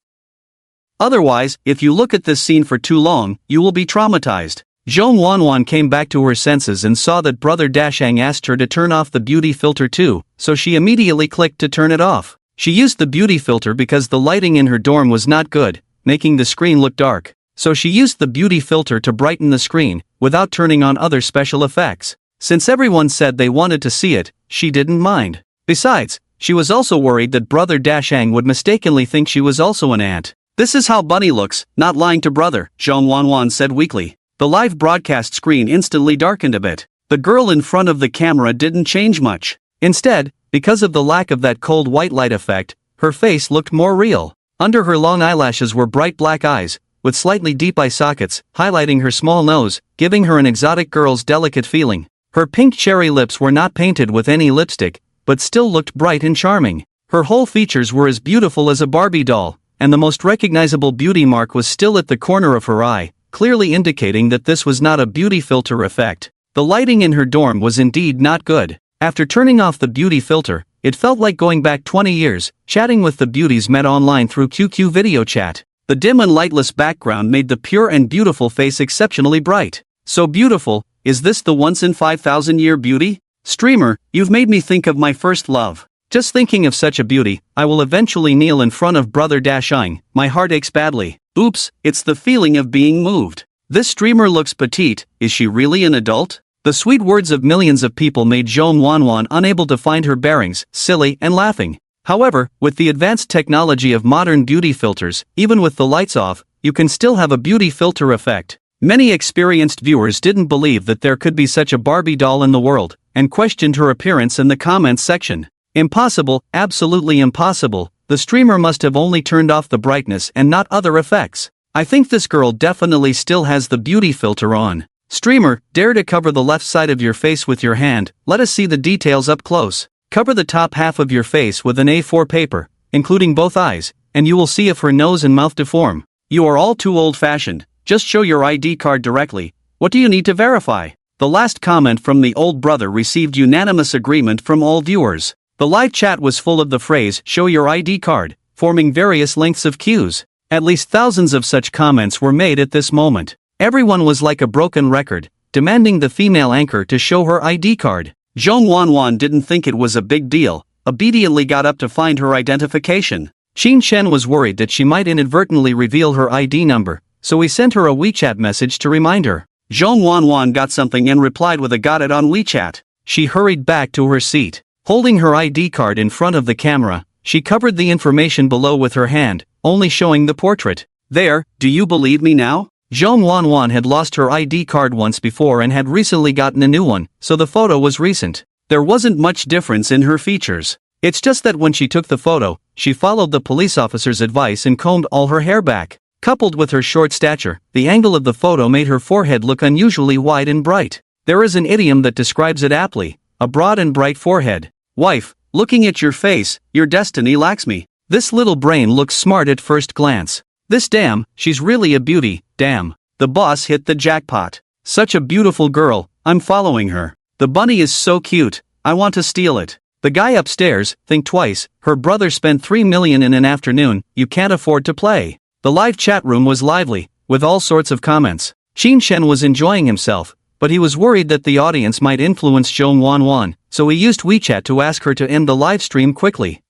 Otherwise, if you look at this scene for too long, you will be traumatized. Zhong Wanwan came back to her senses and saw that Brother Dashang asked her to turn off the beauty filter too, so she immediately clicked to turn it off. She used the beauty filter because the lighting in her dorm was not good, making the screen look dark. So she used the beauty filter to brighten the screen, without turning on other special effects. Since everyone said they wanted to see it, she didn't mind. Besides, she was also worried that Brother Dashang would mistakenly think she was also an ant. "This is how Bunny looks, not lying to brother," Zhong Wanwan said weakly. The live broadcast screen instantly darkened a bit. The girl in front of the camera didn't change much. Instead, because of the lack of that cold white light effect, her face looked more real. Under her long eyelashes were bright black eyes, with slightly deep eye sockets, highlighting her small nose, giving her an exotic girl's delicate feeling. Her pink cherry lips were not painted with any lipstick, but still looked bright and charming. Her whole features were as beautiful as a Barbie doll, and the most recognizable beauty mark was still at the corner of her eye, clearly indicating that this was not a beauty filter effect. The lighting in her dorm was indeed not good. After turning off the beauty filter, it felt like going back 20 years, chatting with the beauties met online through QQ video chat. The dim and lightless background made the pure and beautiful face exceptionally bright. So beautiful, is this the once-in-5,000-year beauty? Streamer, you've made me think of my first love. Just thinking of such a beauty, I will eventually kneel in front of Brother Dashing. My heart aches badly. Oops, it's the feeling of being moved. This streamer looks petite, is she really an adult? The sweet words of millions of people made Joan Wanwan unable to find her bearings, silly and laughing. However, with the advanced technology of modern beauty filters, even with the lights off, you can still have a beauty filter effect. Many experienced viewers didn't believe that there could be such a Barbie doll in the world, and questioned her appearance in the comments section. Impossible, absolutely impossible, the streamer must have only turned off the brightness and not other effects. I think this girl definitely still has the beauty filter on. Streamer, dare to cover the left side of your face with your hand, let us see the details up close. Cover the top half of your face with an A4 paper, including both eyes, and you will see if her nose and mouth deform. You are all too old-fashioned, just show your ID card directly. What do you need to verify? The last comment from the old brother received unanimous agreement from all viewers. The live chat was full of the phrase, show your ID card, forming various lengths of cues. At least thousands of such comments were made at this moment. Everyone was like a broken record, demanding the female anchor to show her ID card. Zhong Wanwan didn't think it was a big deal, obediently got up to find her identification. Qin Shen was worried that she might inadvertently reveal her ID number, so he sent her a WeChat message to remind her. Zhong Wanwan got something and replied with a got it on WeChat. She hurried back to her seat. Holding her ID card in front of the camera, she covered the information below with her hand, only showing the portrait. There, do you believe me now? Zhong Wanwan had lost her ID card once before and had recently gotten a new one, so the photo was recent. There wasn't much difference in her features. It's just that when she took the photo, she followed the police officer's advice and combed all her hair back. Coupled with her short stature, the angle of the photo made her forehead look unusually wide and bright. There is an idiom that describes it aptly, a broad and bright forehead. Wife, looking at your face, your destiny lacks me. This little brain looks smart at first glance. This damn, she's really a beauty, damn. The boss hit the jackpot. Such a beautiful girl, I'm following her. The bunny is so cute, I want to steal it. The guy upstairs, think twice, her brother spent 3 million in an afternoon, you can't afford to play. The live chat room was lively, with all sorts of comments. Qin Shen was enjoying himself, but he was worried that the audience might influence Zhong Wanwan, so he used WeChat to ask her to end the live stream quickly.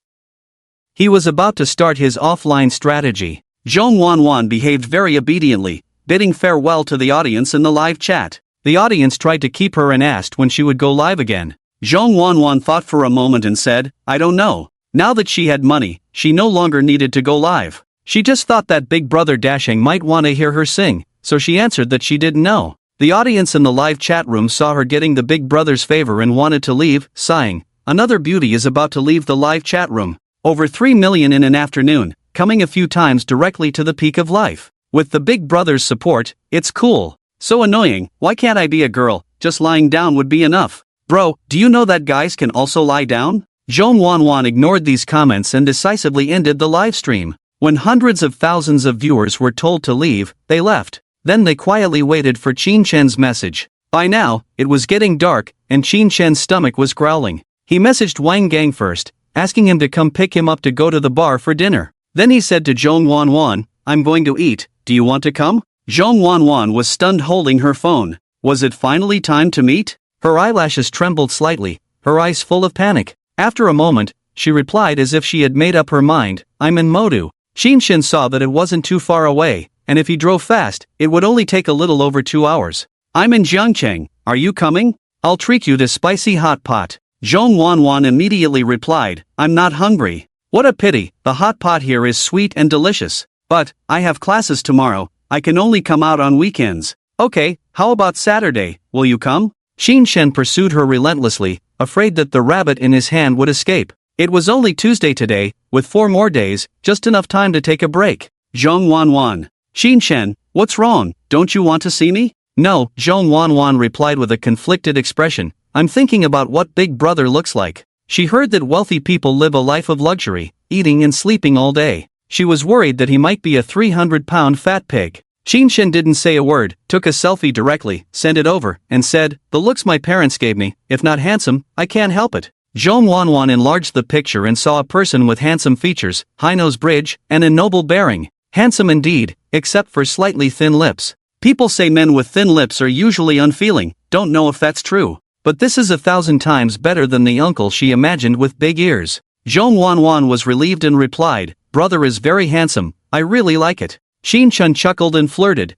He was about to start his offline strategy. Zhong Wanwan behaved very obediently, bidding farewell to the audience in the live chat. The audience tried to keep her and asked when she would go live again. Zhong Wanwan thought for a moment and said, I don't know. Now that she had money, she no longer needed to go live. She just thought that Big Brother Dashing might want to hear her sing, so she answered that she didn't know. The audience in the live chat room saw her getting the Big Brother's favor and wanted to leave, sighing. Another beauty is about to leave the live chat room. Over 3 million in an afternoon, coming a few times directly to the peak of life. With the Big Brother's support, it's cool. So annoying, why can't I be a girl? Just lying down would be enough. Bro, do you know that guys can also lie down? Zhong Wanwan ignored these comments and decisively ended the live stream. When hundreds of thousands of viewers were told to leave, they left. Then they quietly waited for Qin Shen's message. By now, it was getting dark, and Qin Shen's stomach was growling. He messaged Wang Gang first, asking him to come pick him up to go to the bar for dinner. Then he said to Zhong Wanwan, I'm going to eat, do you want to come? Zhong Wanwan was stunned holding her phone. Was it finally time to meet? Her eyelashes trembled slightly, her eyes full of panic. After a moment, she replied as if she had made up her mind, I'm in Modu. Qin Shen saw that it wasn't too far away, and if he drove fast, it would only take a little over 2 hours. I'm in Jiangcheng, are you coming? I'll treat you to spicy hot pot. Zhong Wanwan immediately replied, I'm not hungry. What a pity, the hot pot here is sweet and delicious. But, I have classes tomorrow, I can only come out on weekends. Okay, how about Saturday, will you come? Qin Shen pursued her relentlessly, afraid that the rabbit in his hand would escape. It was only Tuesday today, with 4 more days, just enough time to take a break. Zhong Wanwan. Qin Shen, what's wrong, don't you want to see me? No, Zhong Wanwan replied with a conflicted expression, I'm thinking about what Big Brother looks like. She heard that wealthy people live a life of luxury, eating and sleeping all day. She was worried that he might be a 300-pound fat pig. Shen didn't say a word, took a selfie directly, sent it over, and said, "The looks my parents gave me, if not handsome, I can't help it." Zhong Wanwan enlarged the picture and saw a person with handsome features, high nose bridge, and a noble bearing. Handsome indeed, except for slightly thin lips. People say men with thin lips are usually unfeeling, don't know if that's true. But this is 1,000 times better than the uncle she imagined with big ears. Zhong Wanwan was relieved and replied, "Brother is very handsome, I really like it." Xin Chun chuckled and flirted,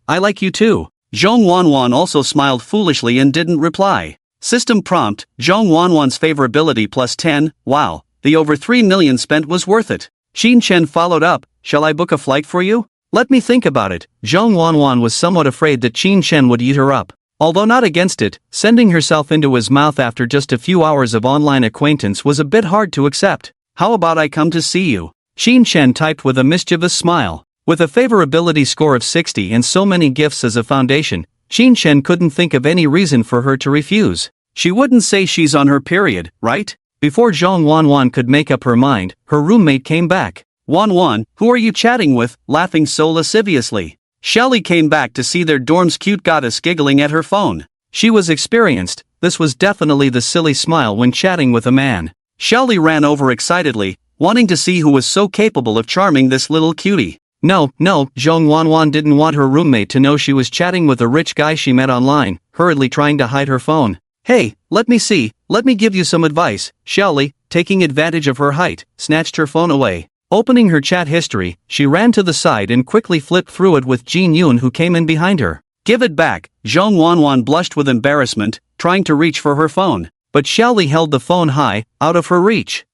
"I like you too." Zhong Wanwan also smiled foolishly and didn't reply. System prompt, Zhong Wanwan's favorability plus 10, wow, the over 3 million spent was worth it. Xin Chen followed up, "Shall I book a flight for you?" "Let me think about it." Zhong Wanwan was somewhat afraid that Xin Chen would eat her up. Although not against it, sending herself into his mouth after just a few hours of online acquaintance was a bit hard to accept. "How about I come to see you?" Xin Chen typed with a mischievous smile. With a favorability score of 60 and so many gifts as a foundation, Xin Chen couldn't think of any reason for her to refuse. She wouldn't say she's on her period, right? Before Zhong Wanwan could make up her mind, her roommate came back. "Wanwan, who are you chatting with?" laughing so lasciviously. Shelly came back to see their dorm's cute goddess giggling at her phone. She was experienced, this was definitely the silly smile when chatting with a man. Shelly ran over excitedly, wanting to see who was so capable of charming this little cutie. No, Zhong Wanwan didn't want her roommate to know she was chatting with a rich guy she met online, hurriedly trying to hide her phone. "Hey, let me see, let me give you some advice." Shelly, taking advantage of her height, snatched her phone away. Opening her chat history, she ran to the side and quickly flipped through it with Jin Yoon who came in behind her. "Give it back." Zhong Wanwan blushed with embarrassment, trying to reach for her phone. But Shelly held the phone high, out of her reach.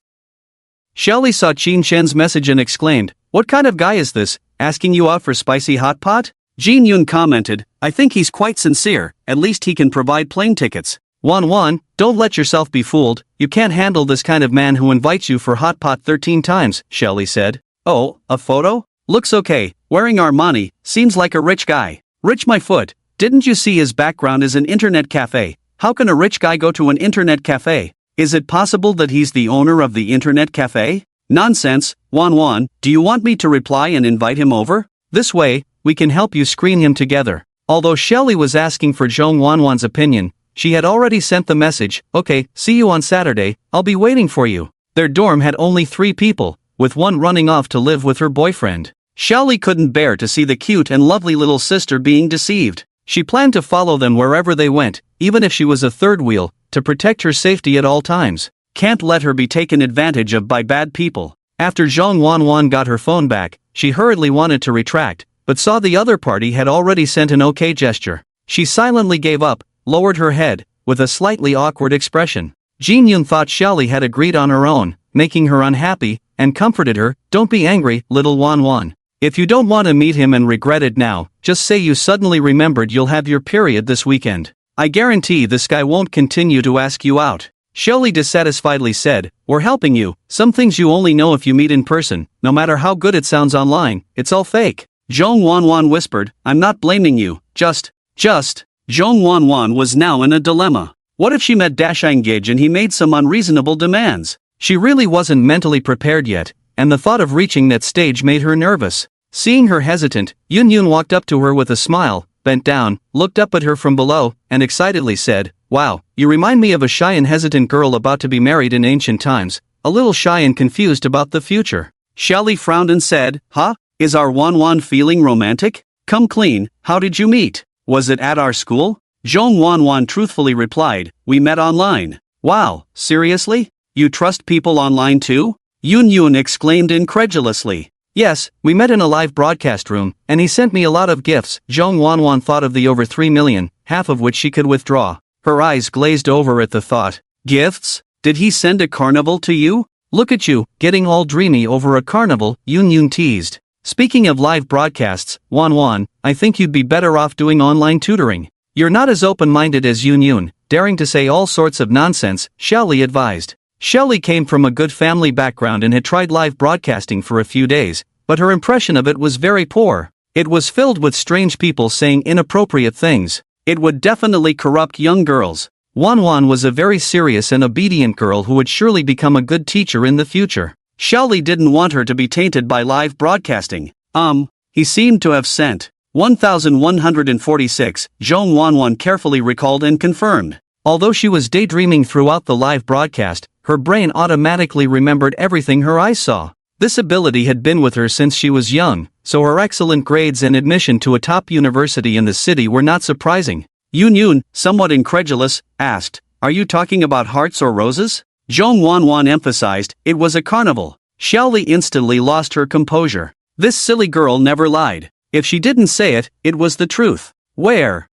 Shelly saw Qin Shen's message and exclaimed, "What kind of guy is this, asking you out for spicy hot pot?" Jin Yoon commented, "I think he's quite sincere, at least he can provide plane tickets." Wanwan, don't let yourself be fooled, you can't handle this kind of man who invites you for hot pot 13 times, Shelly said. "Oh, a photo? Looks okay, wearing Armani, seems like a rich guy." "Rich my foot, didn't you see his background is an internet cafe? How can a rich guy go to an internet cafe? Is it possible that he's the owner of the internet cafe?" "Nonsense, Wanwan, do you want me to reply and invite him over? This way, we can help you screen him together." Although Shelly was asking for Zhong Wanwan's opinion, she had already sent the message, "Okay, see you on Saturday, I'll be waiting for you." Their dorm had only 3 people, with one running off to live with her boyfriend. Shelly couldn't bear to see the cute and lovely little sister being deceived. She planned to follow them wherever they went, even if she was a third wheel, to protect her safety at all times. Can't let her be taken advantage of by bad people. After Zhong Wanwan got her phone back, she hurriedly wanted to retract, but saw the other party had already sent an okay gesture. She silently gave up, lowered her head, with a slightly awkward expression. Jin Yoon thought Shelly had agreed on her own, making her unhappy, and comforted her, "Don't be angry, little Wanwan. If you don't want to meet him and regret it now, just say you suddenly remembered you'll have your period this weekend. I guarantee this guy won't continue to ask you out." Shelly dissatisfiedly said, "We're helping you, some things you only know if you meet in person, no matter how good it sounds online, it's all fake." Zhong Wanwan whispered, "I'm not blaming you, just. Zhong Wanwan was now in a dilemma. What if she met Dashangage and he made some unreasonable demands? She really wasn't mentally prepared yet, and the thought of reaching that stage made her nervous. Seeing her hesitant, Yun Yun walked up to her with a smile, bent down, looked up at her from below, and excitedly said, "Wow, you remind me of a shy and hesitant girl about to be married in ancient times, a little shy and confused about the future." Shelly frowned and said, "Huh? Is our Wanwan feeling romantic? Come clean, how did you meet? Was it at our school?" Zhong Wanwan truthfully replied, "We met online." "Wow, seriously? You trust people online too?" Yun Yun exclaimed incredulously. "Yes, we met in a live broadcast room, and he sent me a lot of gifts." Zhong Wanwan thought of the over 3 million, half of which she could withdraw. Her eyes glazed over at the thought. "Gifts? Did he send a carnival to you? Look at you, getting all dreamy over a carnival," Yun Yun teased. "Speaking of live broadcasts, Wanwan, I think you'd be better off doing online tutoring. You're not as open-minded as Yun Yun, daring to say all sorts of nonsense," Shelly advised. Shelly came from a good family background and had tried live broadcasting for a few days, but her impression of it was very poor. It was filled with strange people saying inappropriate things. It would definitely corrupt young girls. Wanwan was a very serious and obedient girl who would surely become a good teacher in the future. Shelly didn't want her to be tainted by live broadcasting. He seemed to have sent. 1146, Zhong Wanwan carefully recalled and confirmed. Although she was daydreaming throughout the live broadcast, her brain automatically remembered everything her eyes saw. This ability had been with her since she was young, so her excellent grades and admission to a top university in the city were not surprising. Yun, somewhat incredulous, asked, "Are you talking about hearts or roses?" Zhong Wanwan emphasized, "It was a carnival." Xiaoli instantly lost her composure. This silly girl never lied. If she didn't say it, it was the truth. Where?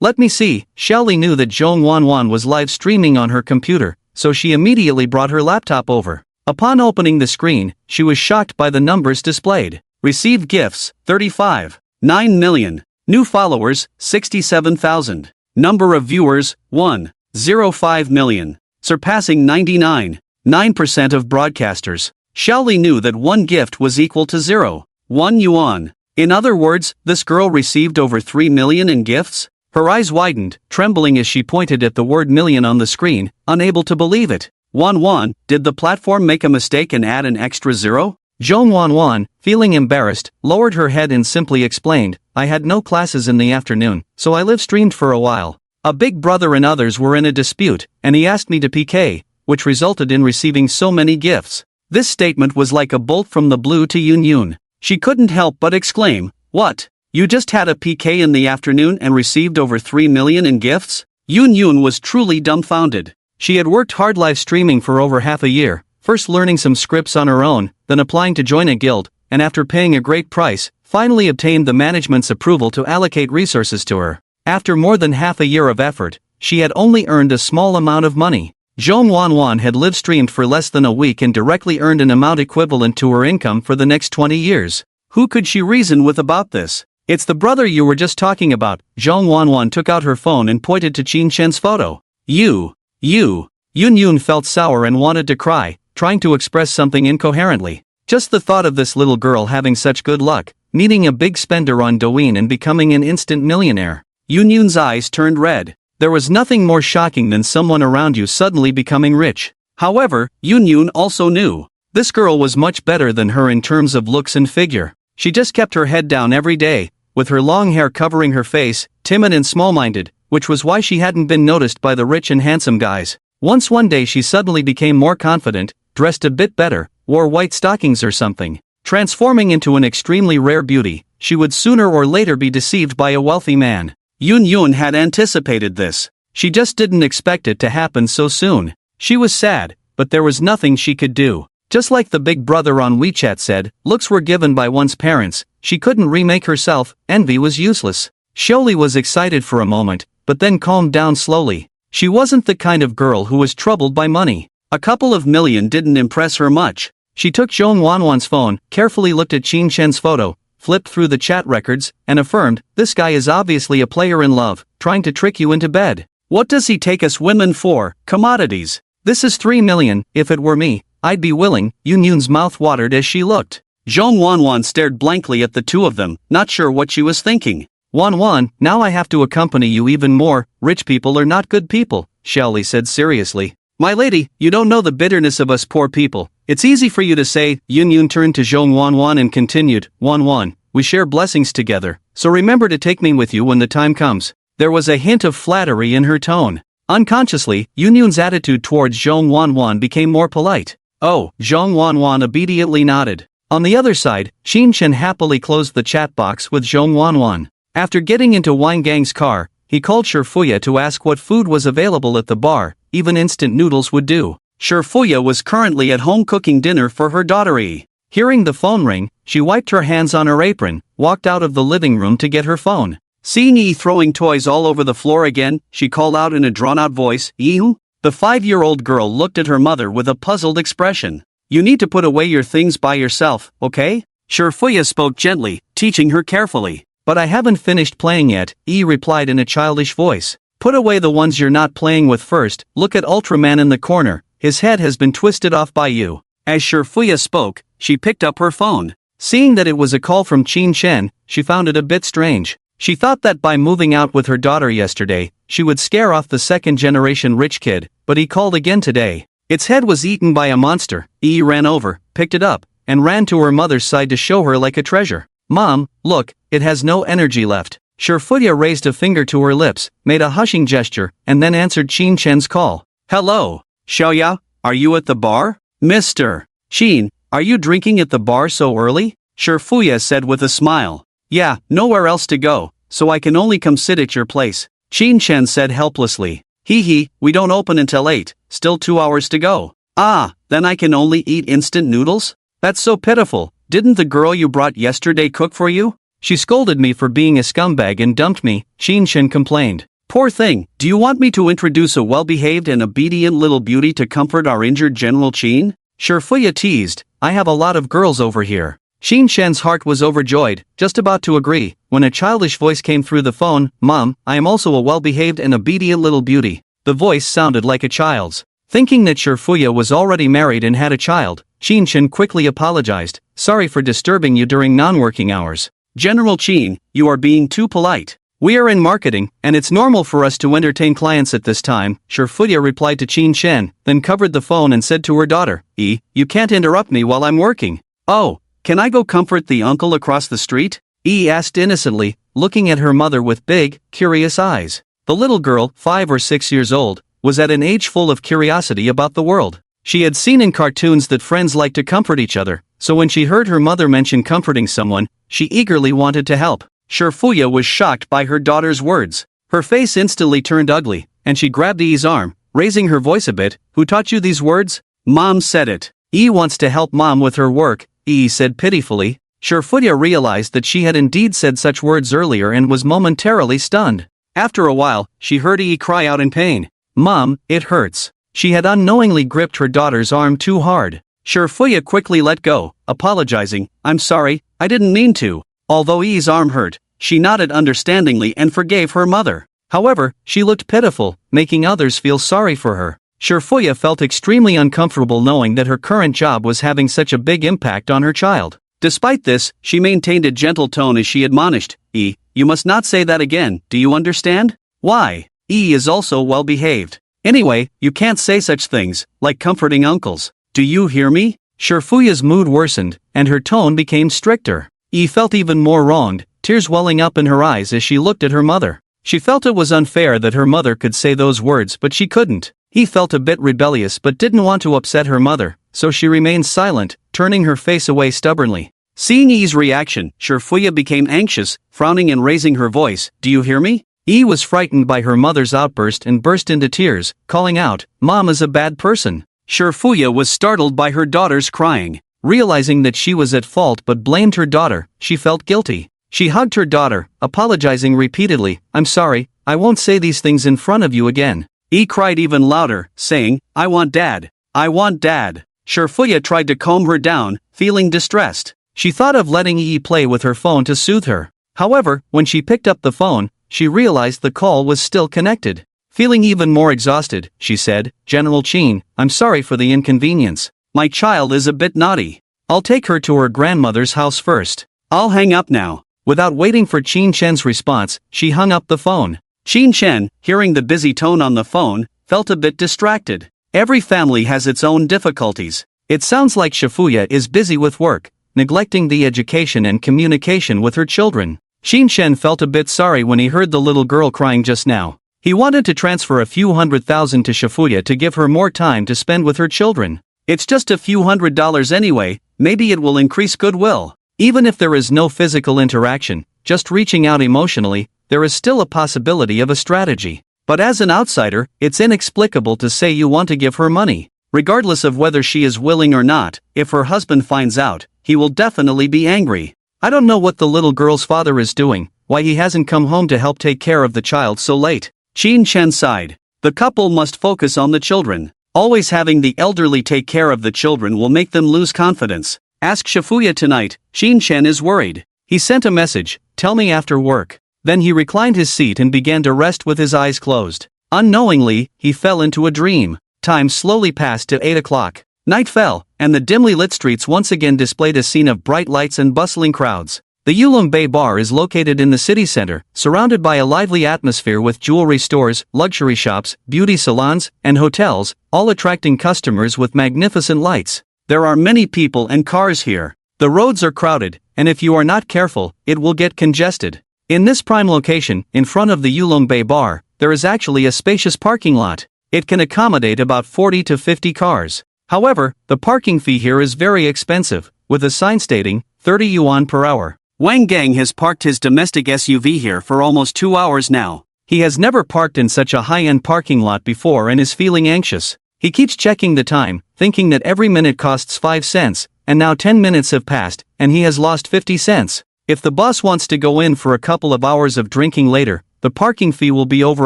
Let me see. Xiaoli knew that Zhong Wanwan was live streaming on her computer, so she immediately brought her laptop over. Upon opening the screen, she was shocked by the numbers displayed. Received gifts, 35. 9 million. New followers, 67,000. Number of viewers, 1.05 million. Surpassing 99.9% of broadcasters. Xiaoli knew that one gift was equal to 0.1 yuan. In other words, this girl received over 3 million in gifts? Her eyes widened, trembling as she pointed at the word million on the screen, unable to believe it. Wanwan, did the platform make a mistake and add an extra zero? Zhong Wanwan, feeling embarrassed, lowered her head and simply explained, "I had no classes in the afternoon, so I live streamed for a while. A big brother and others were in a dispute, and he asked me to PK, which resulted in receiving so many gifts." This statement was like a bolt from the blue to Yun. She couldn't help but exclaim, "What? You just had a PK in the afternoon and received over 3 million in gifts?" Yun was truly dumbfounded. She had worked hard live streaming for over half a year, first learning some scripts on her own, then applying to join a guild, and after paying a great price, finally obtained the management's approval to allocate resources to her. After more than half a year of effort, she had only earned a small amount of money. Zhong Wanwan had live streamed for less than a week and directly earned an amount equivalent to her income for the next 20 years. Who could she reason with about this? "It's the brother you were just talking about." Zhong Wanwan took out her phone and pointed to Qin Shen's photo. You. Yun felt sour and wanted to cry, trying to express something incoherently. Just the thought of this little girl having such good luck, meeting a big spender on Douyin and becoming an instant millionaire. Yun's eyes turned red. There was nothing more shocking than someone around you suddenly becoming rich. However, Yun also knew. This girl was much better than her in terms of looks and figure. She just kept her head down every day, with her long hair covering her face, timid and small-minded, which was why she hadn't been noticed by the rich and handsome guys. One day she suddenly became more confident, dressed a bit better, wore white stockings or something. Transforming into an extremely rare beauty, she would sooner or later be deceived by a wealthy man. Yun had anticipated this. She just didn't expect it to happen so soon. She was sad, but there was nothing she could do. Just like the big brother on WeChat said, looks were given by one's parents, she couldn't remake herself, envy was useless. Xiaoli was excited for a moment, but then calmed down slowly. She wasn't the kind of girl who was troubled by money. A couple of million didn't impress her much. She took Zhong Wanwan's phone, carefully looked at Qin Shen's photo, flipped through the chat records, and affirmed, "This guy is obviously a player in love, trying to trick you into bed. What does he take us women for? Commodities. This is 3 million, if it were me, I'd be willing." Yun's mouth watered as she looked. Zhong Wanwan stared blankly at the two of them, not sure what she was thinking. "Wanwan, now I have to accompany you even more. Rich people are not good people," Xiaoli said seriously. "My lady, you don't know the bitterness of us poor people. It's easy for you to say." Yun turned to Zhong Wanwan and continued, "Wanwan, we share blessings together, so remember to take me with you when the time comes." There was a hint of flattery in her tone. Unconsciously, Yun's attitude towards Zhong Wanwan became more polite. "Oh," Zhong Wanwan obediently nodded. On the other side, Qin Shen happily closed the chat box with Zhong Wanwan. After getting into Wang Gang's car, he called Shifuya to ask what food was available at the bar. Even instant noodles would do. Shifuya was currently at home cooking dinner for her daughter Yi. Hearing the phone ring, she wiped her hands on her apron, walked out of the living room to get her phone. Seeing Yi throwing toys all over the floor again, she called out in a drawn-out voice, "Yi?" The 5-year-old girl looked at her mother with a puzzled expression. "You need to put away your things by yourself, okay?" Shifuya spoke gently, teaching her carefully. "But I haven't finished playing yet," Yi replied in a childish voice. "Put away the ones you're not playing with first. Look at Ultraman in the corner, his head has been twisted off by you." As Shifuya spoke, she picked up her phone. Seeing that it was a call from Qin Shen, she found it a bit strange. She thought that by moving out with her daughter yesterday, she would scare off the second-generation rich kid, but he called again today. Its head was eaten by a monster. Yi ran over, picked it up, and ran to her mother's side to show her like a treasure. Mom, look, it has no energy left. Shifuya raised a finger to her lips, made a hushing gesture, and then answered Qin Shen's call. Hello, Xiaoya, are you at the bar? Mr. Qin, are you drinking at the bar so early? Shifuya said with a smile. Yeah, nowhere else to go, so I can only come sit at your place. Qin Shen said helplessly. Hee, we don't open until 8, still 2 hours to go. Ah, then I can only eat instant noodles? That's so pitiful. Didn't the girl you brought yesterday cook for you? She scolded me for being a scumbag and dumped me, Qin Shen complained. Poor thing, do you want me to introduce a well-behaved and obedient little beauty to comfort our injured General Qin? Shifuya teased, I have a lot of girls over here. Qin Shen's heart was overjoyed, just about to agree, when a childish voice came through the phone. Mom, I am also a well-behaved and obedient little beauty. The voice sounded like a child's. Thinking that Shifuya was already married and had a child, Qin Shen quickly apologized. Sorry for disturbing you during non-working hours. General Qin, you are being too polite. We are in marketing, and it's normal for us to entertain clients at this time, Shifuya replied to Qin Shen, then covered the phone and said to her daughter, You can't interrupt me while I'm working. Oh, can I go comfort the uncle across the street? Asked innocently, looking at her mother with big, curious eyes. The little girl, 5 or 6 years old, was at an age full of curiosity about the world. She had seen in cartoons that friends like to comfort each other, so when she heard her mother mention comforting someone, she eagerly wanted to help. Shifuya was shocked by her daughter's words. Her face instantly turned ugly, and she grabbed Yi's arm, raising her voice a bit. Who taught you these words? Mom said it. Yi wants to help Mom with her work, Yi said pitifully. Shifuya realized that she had indeed said such words earlier and was momentarily stunned. After a while, she heard Yi cry out in pain. Mom, it hurts. She had unknowingly gripped her daughter's arm too hard. Shifuya quickly let go, apologizing. I'm sorry, I didn't mean to. Although Yi's arm hurt, she nodded understandingly and forgave her mother. However, she looked pitiful, making others feel sorry for her. Shifuya felt extremely uncomfortable knowing that her current job was having such a big impact on her child. Despite this, she maintained a gentle tone as she admonished, You must not say that again, do you understand? Why? Yi is also well behaved. Anyway, you can't say such things, like comforting uncles. Do you hear me? Shifuya's mood worsened, and her tone became stricter. Yi felt even more wronged, tears welling up in her eyes as she looked at her mother. She felt it was unfair that her mother could say those words but she couldn't. He felt a bit rebellious but didn't want to upset her mother, so she remained silent, turning her face away stubbornly. Seeing Yi's reaction, Shifuya became anxious, frowning and raising her voice. Do you hear me? Yi was frightened by her mother's outburst and burst into tears, calling out, Mom is a bad person. Shifuya was startled by her daughter's crying. Realizing that she was at fault but blamed her daughter, she felt guilty. She hugged her daughter, apologizing repeatedly. I'm sorry, I won't say these things in front of you again. Yi cried even louder, saying, I want Dad. I want Dad. Shifuya tried to calm her down, feeling distressed. She thought of letting Yi play with her phone to soothe her. However, when she picked up the phone, she realized the call was still connected. Feeling even more exhausted, she said, General Qin, I'm sorry for the inconvenience. My child is a bit naughty. I'll take her to her grandmother's house first. I'll hang up now. Without waiting for Qin Shen's response, she hung up the phone. Qin Shen, hearing the busy tone on the phone, felt a bit distracted. Every family has its own difficulties. It sounds like Shifuya is busy with work, neglecting the education and communication with her children. Qin Shen felt a bit sorry when he heard the little girl crying just now. He wanted to transfer a few $100,000 to Shifuya to give her more time to spend with her children. It's just a few $100 anyway, maybe it will increase goodwill. Even if there is no physical interaction, just reaching out emotionally, there is still a possibility of a strategy. But as an outsider, it's inexplicable to say you want to give her money. Regardless of whether she is willing or not, if her husband finds out, he will definitely be angry. I don't know what the little girl's father is doing, why he hasn't come home to help take care of the child so late. Qin Shen sighed. The couple must focus on the children. Always having the elderly take care of the children will make them lose confidence. Ask Shifuya tonight, Qin Shen is worried. He sent a message, tell me after work. Then he reclined his seat and began to rest with his eyes closed. Unknowingly, he fell into a dream. Time slowly passed to 8 o'clock. Night fell, and the dimly lit streets once again displayed a scene of bright lights and bustling crowds. The Yulum Bay Bar is located in the city center, surrounded by a lively atmosphere with jewelry stores, luxury shops, beauty salons, and hotels, all attracting customers with magnificent lights. There are many people and cars here. The roads are crowded, and if you are not careful, it will get congested. In this prime location, in front of the Ulongbay bar, there is actually a spacious parking lot. It can accommodate about 40 to 50 cars. However, the parking fee here is very expensive, with a sign stating 30 yuan per hour. Wang Gang has parked his domestic SUV here for almost 2 hours now. He has never parked in such a high-end parking lot before and is feeling anxious. He keeps checking the time, thinking that every minute costs 5 cents, and now 10 minutes have passed, and he has lost 50 cents. If the boss wants to go in for a couple of hours of drinking later, the parking fee will be over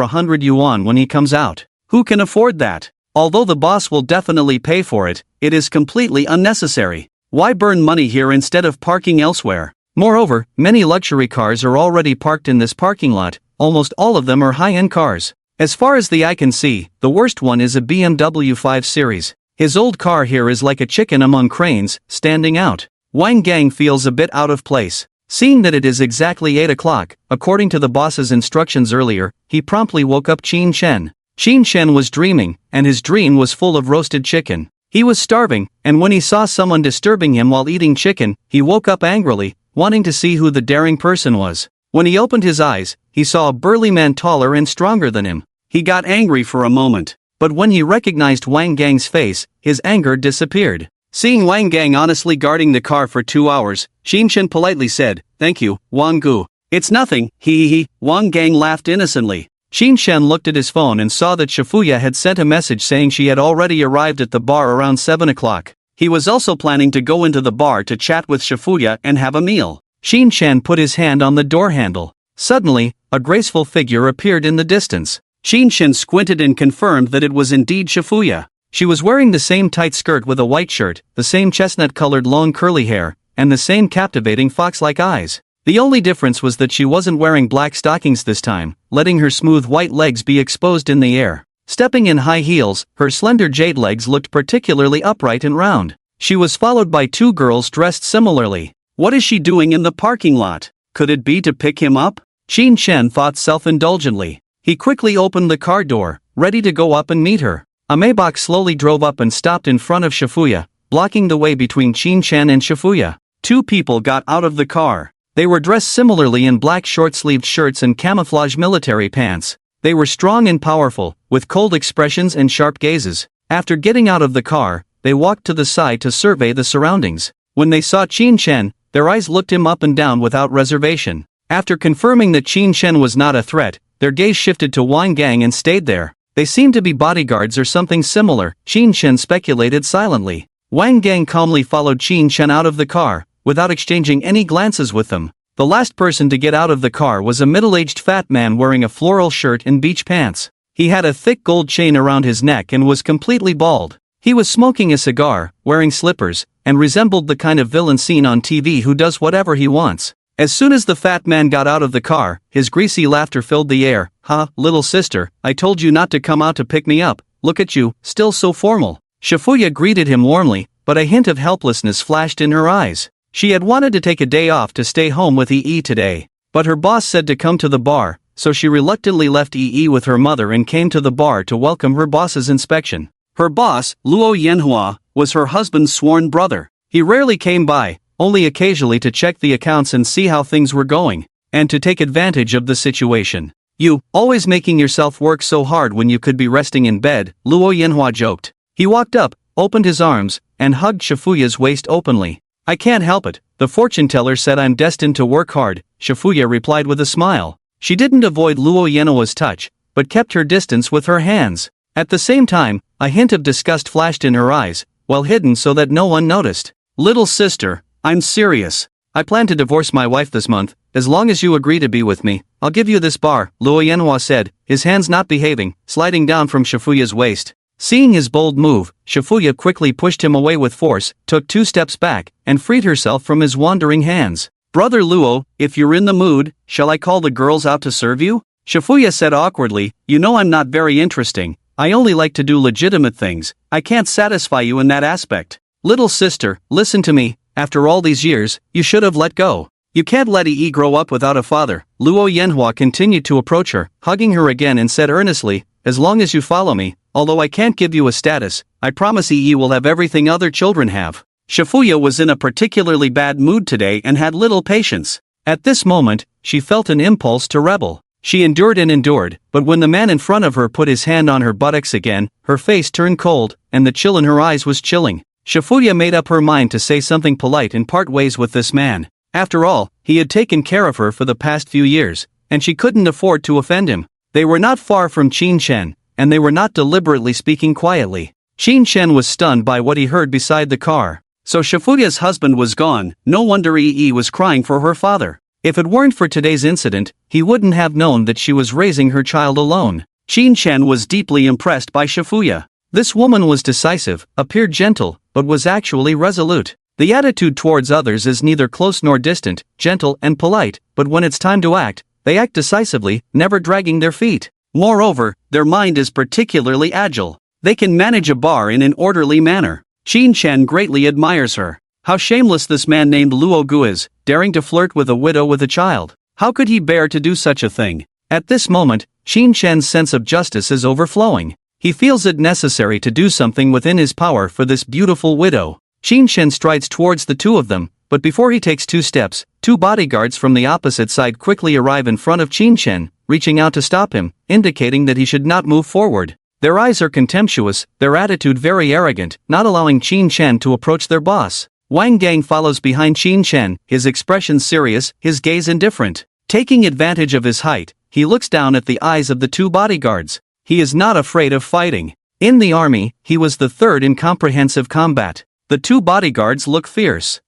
100 yuan when he comes out. Who can afford that? Although the boss will definitely pay for it, it is completely unnecessary. Why burn money here instead of parking elsewhere? Moreover, many luxury cars are already parked in this parking lot. Almost all of them are high-end cars. As far as the eye can see, the worst one is a BMW 5 Series. His old car here is like a chicken among cranes, standing out. Wang Gang feels a bit out of place. Seeing that it is exactly 8 o'clock, according to the boss's instructions earlier, he promptly woke up Qin Shen. Qin Shen was dreaming, and his dream was full of roasted chicken. He was starving, and when he saw someone disturbing him while eating chicken, he woke up angrily, wanting to see who the daring person was. When he opened his eyes, he saw a burly man taller and stronger than him. He got angry for a moment, but when he recognized Wang Gang's face, his anger disappeared. Seeing Wang Gang honestly guarding the car for 2 hours, Qin Shen politely said, "Thank you, Wang Gu." "It's nothing, he." Wang Gang laughed innocently. Qin Shen looked at his phone and saw that Shifuya had sent a message saying she had already arrived at the bar around 7 o'clock. He was also planning to go into the bar to chat with Shifuya and have a meal. Qin Shen put his hand on the door handle. Suddenly, a graceful figure appeared in the distance. Qin Shen squinted and confirmed that it was indeed Shifuya. She was wearing the same tight skirt with a white shirt, the same chestnut-colored long curly hair, and the same captivating fox-like eyes. The only difference was that she wasn't wearing black stockings this time, letting her smooth white legs be exposed in the air. Stepping in high heels, her slender jade legs looked particularly upright and round. She was followed by 2 girls dressed similarly. What is she doing in the parking lot? Could it be to pick him up? Qin Shen thought self-indulgently. He quickly opened the car door, ready to go up and meet her. A Maybach slowly drove up and stopped in front of Shifuya, blocking the way between Qin Shen and Shifuya. 2 people got out of the car. They were dressed similarly in black short-sleeved shirts and camouflage military pants. They were strong and powerful, with cold expressions and sharp gazes. After getting out of the car, they walked to the side to survey the surroundings. When they saw Qin Shen, their eyes looked him up and down without reservation. After confirming that Qin Shen was not a threat, their gaze shifted to Wang Gang and stayed there. They seemed to be bodyguards or something similar, Qin Shen speculated silently. Wang Gang calmly followed Qin Shen out of the car, without exchanging any glances with them. The last person to get out of the car was a middle-aged fat man wearing a floral shirt and beach pants. He had a thick gold chain around his neck and was completely bald. He was smoking a cigar, wearing slippers, and resembled the kind of villain seen on TV who does whatever he wants. As soon as the fat man got out of the car, his greasy laughter filled the air. "Ha, little sister, I told you not to come out to pick me up. Look at you, still so formal." Shifuya greeted him warmly, but a hint of helplessness flashed in her eyes. She had wanted to take a day off to stay home with Yi today, but her boss said to come to the bar, so she reluctantly left Yi with her mother and came to the bar to welcome her boss's inspection. Her boss, Luo Yanhua, was her husband's sworn brother. He rarely came by, only occasionally to check the accounts and see how things were going, and to take advantage of the situation. "You, always making yourself work so hard when you could be resting in bed," Luo Yanhua joked. He walked up, opened his arms, and hugged Shifuya's waist openly. "I can't help it, the fortune teller said I'm destined to work hard," Shifuya replied with a smile. She didn't avoid Luo Yanhua's touch, but kept her distance with her hands. At the same time, a hint of disgust flashed in her eyes, well hidden so that no one noticed. "Little sister, I'm serious. I plan to divorce my wife this month. As long as you agree to be with me, I'll give you this bar," Luo Yanhua said, his hands not behaving, sliding down from Shifuya's waist. Seeing his bold move, Shifuya quickly pushed him away with force, took 2 steps back, and freed herself from his wandering hands. "Brother Luo, if you're in the mood, shall I call the girls out to serve you?" Shifuya said awkwardly, "You know I'm not very interesting. I only like to do legitimate things. I can't satisfy you in that aspect." "Little sister, listen to me. After all these years, you should have let go. You can't let Yi grow up without a father." Luo Yanhua continued to approach her, hugging her again and said earnestly, "As long as you follow me, although I can't give you a status, I promise Yi will have everything other children have." Shifuya was in a particularly bad mood today and had little patience. At this moment, she felt an impulse to rebel. She endured and endured, but when the man in front of her put his hand on her buttocks again, her face turned cold, and the chill in her eyes was chilling. Shifuya made up her mind to say something polite and part ways with this man. After all, he had taken care of her for the past few years, and she couldn't afford to offend him. They were not far from Qin Shen, and they were not deliberately speaking quietly. Qin Shen was stunned by what he heard beside the car. So Shifuya's husband was gone, no wonder Yi was crying for her father. If it weren't for today's incident, he wouldn't have known that she was raising her child alone. Qin Shen was deeply impressed by Shifuya. This woman was decisive, appeared gentle, but was actually resolute. The attitude towards others is neither close nor distant, gentle and polite, but when it's time to act, they act decisively, never dragging their feet. Moreover, their mind is particularly agile. They can manage a bar in an orderly manner. Qin Shen greatly admires her. How shameless this man named Luo Gu is, daring to flirt with a widow with a child. How could he bear to do such a thing? At this moment, Qin Shen's sense of justice is overflowing. He feels it necessary to do something within his power for this beautiful widow. Qin Shen strides towards the two of them, but before he takes 2 steps, 2 bodyguards from the opposite side quickly arrive in front of Qin Shen, reaching out to stop him, indicating that he should not move forward. Their eyes are contemptuous, their attitude very arrogant, not allowing Qin Shen to approach their boss. Wang Gang follows behind Qin Shen, his expression serious, his gaze indifferent. Taking advantage of his height, he looks down at the eyes of the 2 bodyguards. He is not afraid of fighting. In the army, he was the 3rd in comprehensive combat. The 2 bodyguards look fierce.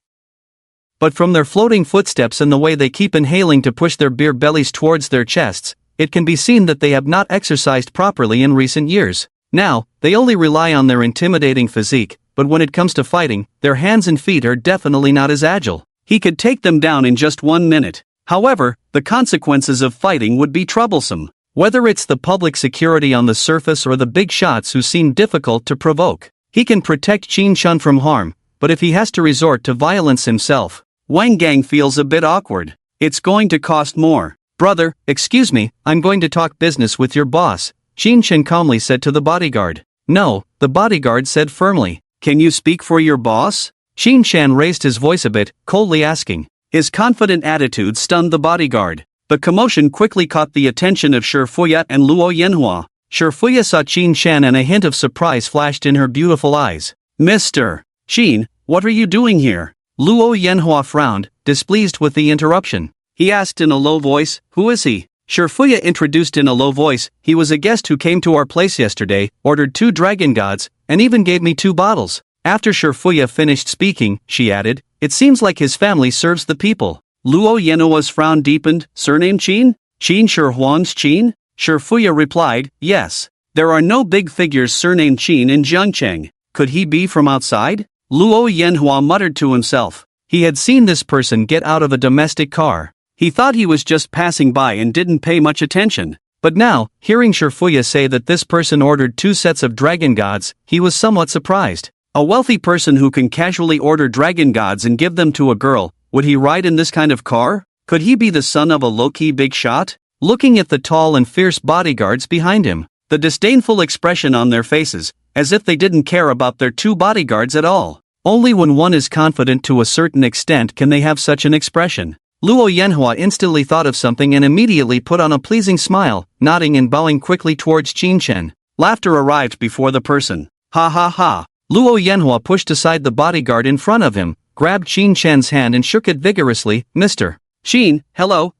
But from their floating footsteps and the way they keep inhaling to push their beer bellies towards their chests, it can be seen that they have not exercised properly in recent years. Now, they only rely on their intimidating physique, but when it comes to fighting, their hands and feet are definitely not as agile. He could take them down in just 1 minute. However, the consequences of fighting would be troublesome. Whether it's the public security on the surface or the big shots who seem difficult to provoke, he can protect Qin Shen from harm, but if he has to resort to violence himself, Wang Gang feels a bit awkward. It's going to cost more. Brother, excuse me, I'm going to talk business with your boss, Qin Shen calmly said to the bodyguard. No, the bodyguard said firmly. Can you speak for your boss? Qin Shen raised his voice a bit, coldly asking. His confident attitude stunned the bodyguard. The commotion quickly caught the attention of Shifuya and Luo Yanhua. Shifuya saw Qin Shen and a hint of surprise flashed in her beautiful eyes. Mr. Qin, what are you doing here? Luo Yanhua frowned, displeased with the interruption. He asked in a low voice, who is he? Shifuya introduced in a low voice, he was a guest who came to our place yesterday, ordered 2 dragon gods, and even gave me 2 bottles. After Shifuya finished speaking, she added, it seems like his family serves the people. Luo Yanhua's frown deepened, surname Qin? Qin Shihuan's Qin? Shifuya replied, yes. There are no big figures surnamed Qin in Jiangcheng. Could he be from outside? Luo Yanhua muttered to himself. He had seen this person get out of a domestic car. He thought he was just passing by and didn't pay much attention. But now, hearing Shifuya say that this person ordered 2 sets of dragon gods, he was somewhat surprised. A wealthy person who can casually order dragon gods and give them to a girl, would he ride in this kind of car? Could he be the son of a low-key big shot? Looking at the tall and fierce bodyguards behind him, the disdainful expression on their faces, as if they didn't care about their 2 bodyguards at all. Only when one is confident to a certain extent can they have such an expression. Luo Yanhua instantly thought of something and immediately put on a pleasing smile, nodding and bowing quickly towards Qin Shen. Laughter arrived before the person. Ha ha ha. Luo Yanhua pushed aside the bodyguard in front of him, grabbed Qin Shen's hand and shook it vigorously. Mr. Qin, hello,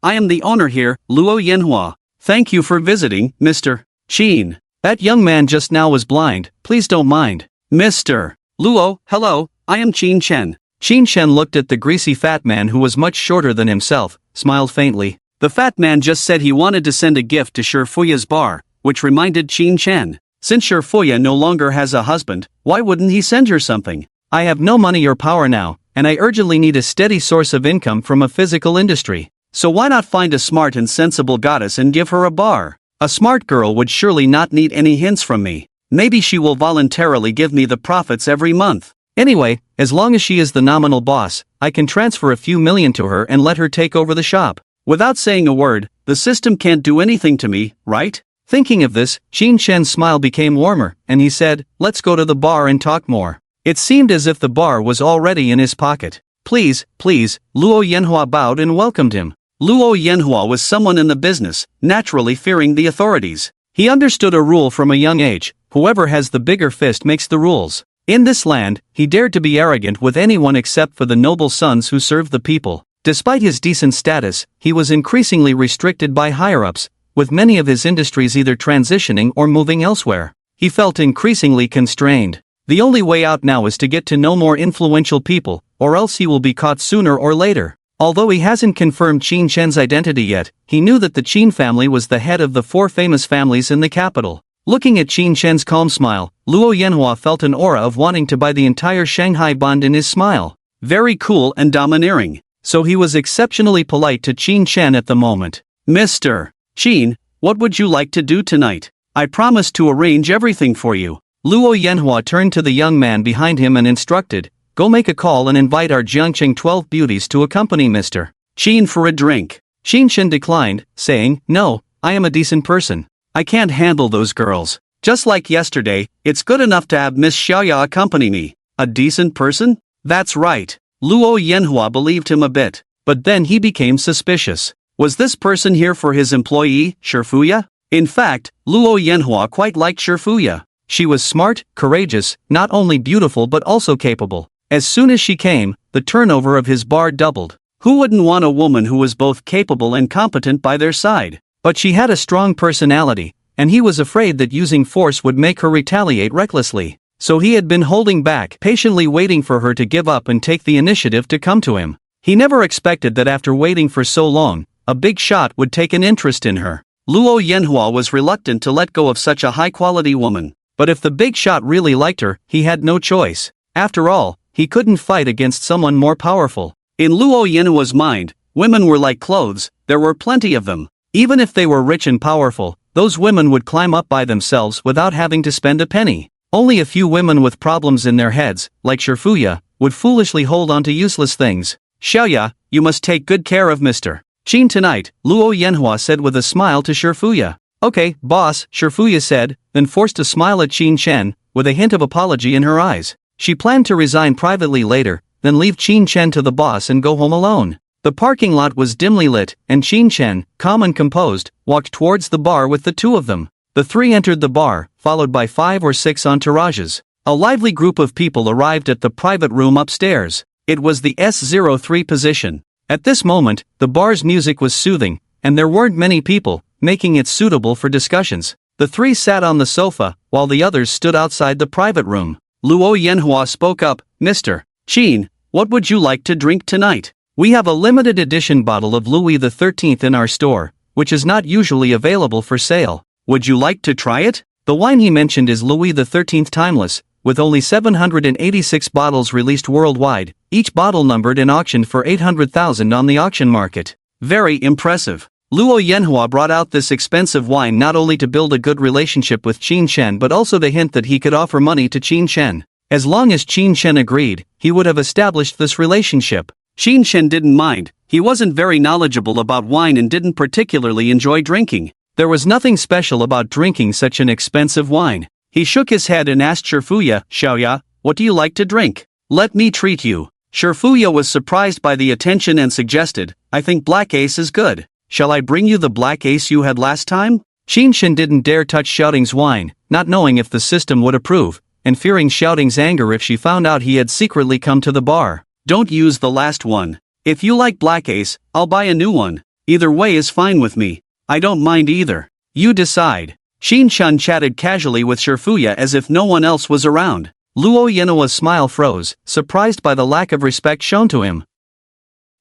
I am the owner here, Luo Yanhua. Thank you for visiting, Mr. Qin. That young man just now was blind, please don't mind. Mr. Luo, hello, I am Qin Shen. Qin Shen looked at the greasy fat man who was much shorter than himself, smiled faintly. The fat man just said he wanted to send a gift to Shifuya's bar, which reminded Qin Shen. Since Shifuya no longer has a husband, why wouldn't he send her something? I have no money or power now, and I urgently need a steady source of income from a physical industry. So why not find a smart and sensible goddess and give her a bar? A smart girl would surely not need any hints from me. Maybe she will voluntarily give me the profits every month. Anyway, as long as she is the nominal boss, I can transfer a few million to her and let her take over the shop. Without saying a word, the system can't do anything to me, right? Thinking of this, Qin Shen's smile became warmer, and he said, let's go to the bar and talk more. It seemed as if the bar was already in his pocket. Please, please, Luo Yanhua bowed and welcomed him. Luo Yanhua was someone in the business, naturally fearing the authorities. He understood a rule from a young age: whoever has the bigger fist makes the rules. In this land, he dared to be arrogant with anyone except for the noble sons who served the people. Despite his decent status, he was increasingly restricted by higher-ups, with many of his industries either transitioning or moving elsewhere. He felt increasingly constrained. The only way out now is to get to know more influential people, or else he will be caught sooner or later. Although he hasn't confirmed Qin Shen's identity yet, he knew that the Qin family was the head of the 4 famous families in the capital. Looking at Qin Shen's calm smile, Luo Yanhua felt an aura of wanting to buy the entire Shanghai bond in his smile. Very cool and domineering. So he was exceptionally polite to Qin Shen at the moment. Mr. Qin, what would you like to do tonight? I promise to arrange everything for you. Luo Yanhua turned to the young man behind him and instructed, go make a call and invite our Jiangqing 12 beauties to accompany Mr. Qin for a drink. Qin Shen declined, saying, no, I am a decent person. I can't handle those girls. Just like yesterday, it's good enough to have Miss Xiaoya accompany me. A decent person? That's right. Luo Yanhua believed him a bit, but then he became suspicious. Was this person here for his employee, Shifuya? In fact, Luo Yanhua quite liked Shifuya. She was smart, courageous, not only beautiful but also capable. As soon as she came, the turnover of his bar doubled. Who wouldn't want a woman who was both capable and competent by their side? But she had a strong personality, and he was afraid that using force would make her retaliate recklessly. So he had been holding back, patiently waiting for her to give up and take the initiative to come to him. He never expected that after waiting for so long, a big shot would take an interest in her. Luo Yanhua was reluctant to let go of such a high-quality woman. But if the big shot really liked her, he had no choice. After all, he couldn't fight against someone more powerful. In Luo Yanhua's mind, women were like clothes, there were plenty of them. Even if they were rich and powerful, those women would climb up by themselves without having to spend a penny. Only a few women with problems in their heads, like Shifuya, would foolishly hold on to useless things. Xiaoya, you must take good care of Mr. Qin tonight, Luo Yanhua said with a smile to Shifuya. Okay, boss, Shifuya said, then forced a smile at Qin Shen, with a hint of apology in her eyes. She planned to resign privately later, then leave Qin Shen to the boss and go home alone. The parking lot was dimly lit, and Qin Shen, calm and composed, walked towards the bar with the 2 of them. The 3 entered the bar, followed by 5 or 6 entourages. A lively group of people arrived at the private room upstairs. It was the S03 position. At this moment, the bar's music was soothing, and there weren't many people, making it suitable for discussions. The 3 sat on the sofa, while the others stood outside the private room. Luo Yanhua spoke up, Mr. Qin, what would you like to drink tonight? We have a limited edition bottle of Louis XIII in our store, which is not usually available for sale. Would you like to try it? The wine he mentioned is Louis XIII Timeless, with only 786 bottles released worldwide, each bottle numbered and auctioned for 800,000 on the auction market. Very impressive. Luo Yanhua brought out this expensive wine not only to build a good relationship with Qin Shen but also to hint that he could offer money to Qin Shen. As long as Qin Shen agreed, he would have established this relationship. Qin Shen didn't mind. He wasn't very knowledgeable about wine and didn't particularly enjoy drinking. There was nothing special about drinking such an expensive wine. He shook his head and asked Shifuya, Xiaoya, what do you like to drink? Let me treat you. Shifuya was surprised by the attention and suggested, I think Black Ace is good. Shall I bring you the Black Ace you had last time? Qin Shen didn't dare touch Shouting's wine, not knowing if the system would approve, and fearing Shouting's anger if she found out he had secretly come to the bar. Don't use the last one. If you like Black Ace, I'll buy a new one. Either way is fine with me. I don't mind either. You decide. Qin Shen chatted casually with Shifuya as if no one else was around. Luo Yanhua's smile froze, surprised by the lack of respect shown to him.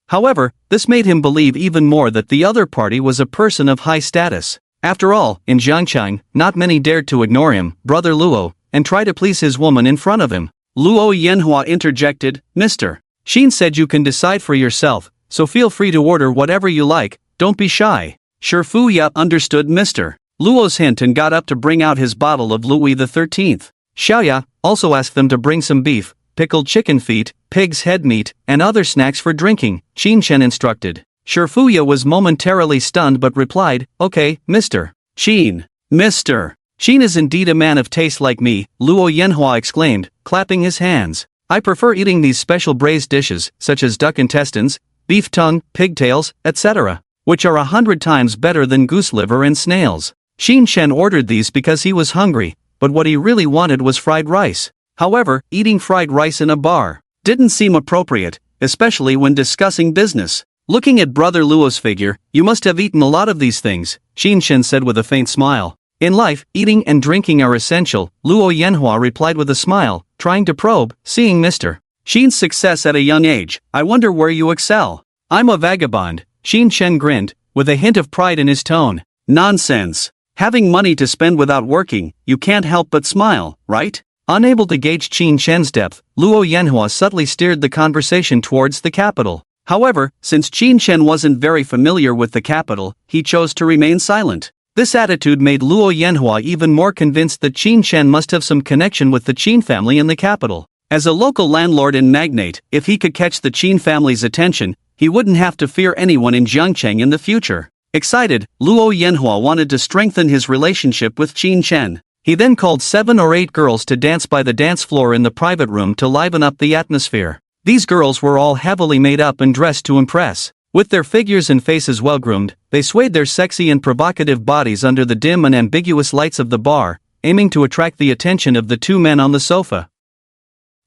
However, this made him believe even more that the other party was a person of high status. After all, in Jiangchang, not many dared to ignore him, brother Luo, and try to please his woman in front of him. Luo Yanhua interjected, Mr. Qin said you can decide for yourself, so feel free to order whatever you like, don't be shy. Shifuya understood Mr. Luo's hint and got up to bring out his bottle of Louis XIII. Xiaoya also asked them to bring some beef, pickled chicken feet, pig's head meat, and other snacks for drinking, Qin Shen instructed. Shifuya was momentarily stunned but replied, okay, Mr. Qin. Mr. Xin is indeed a man of taste like me, Luo Yanhua exclaimed, clapping his hands. I prefer eating these special braised dishes, such as duck intestines, beef tongue, pigtails, etc., which are 100 times better than goose liver and snails. Xin Shen ordered these because he was hungry, but what he really wanted was fried rice. However, eating fried rice in a bar didn't seem appropriate, especially when discussing business. Looking at Brother Luo's figure, you must have eaten a lot of these things, Xin Shen said with a faint smile. In life, eating and drinking are essential, Luo Yanhua replied with a smile, trying to probe, seeing Mr. Xin's success at a young age. I wonder where you excel. I'm a vagabond, Xin Shen grinned, with a hint of pride in his tone. Nonsense. Having money to spend without working, you can't help but smile, right? Unable to gauge Xin Shen's depth, Luo Yanhua subtly steered the conversation towards the capital. However, since Xin Shen wasn't very familiar with the capital, he chose to remain silent. This attitude made Luo Yanhua even more convinced that Xin Shen must have some connection with the Qin family in the capital. As a local landlord and magnate, if he could catch the Qin family's attention, he wouldn't have to fear anyone in Jiangcheng in the future. Excited, Luo Yanhua wanted to strengthen his relationship with Xin Shen. He then called 7 or 8 girls to dance by the dance floor in the private room to liven up the atmosphere. These girls were all heavily made up and dressed to impress. With their figures and faces well groomed, they swayed their sexy and provocative bodies under the dim and ambiguous lights of the bar, aiming to attract the attention of the 2 men on the sofa.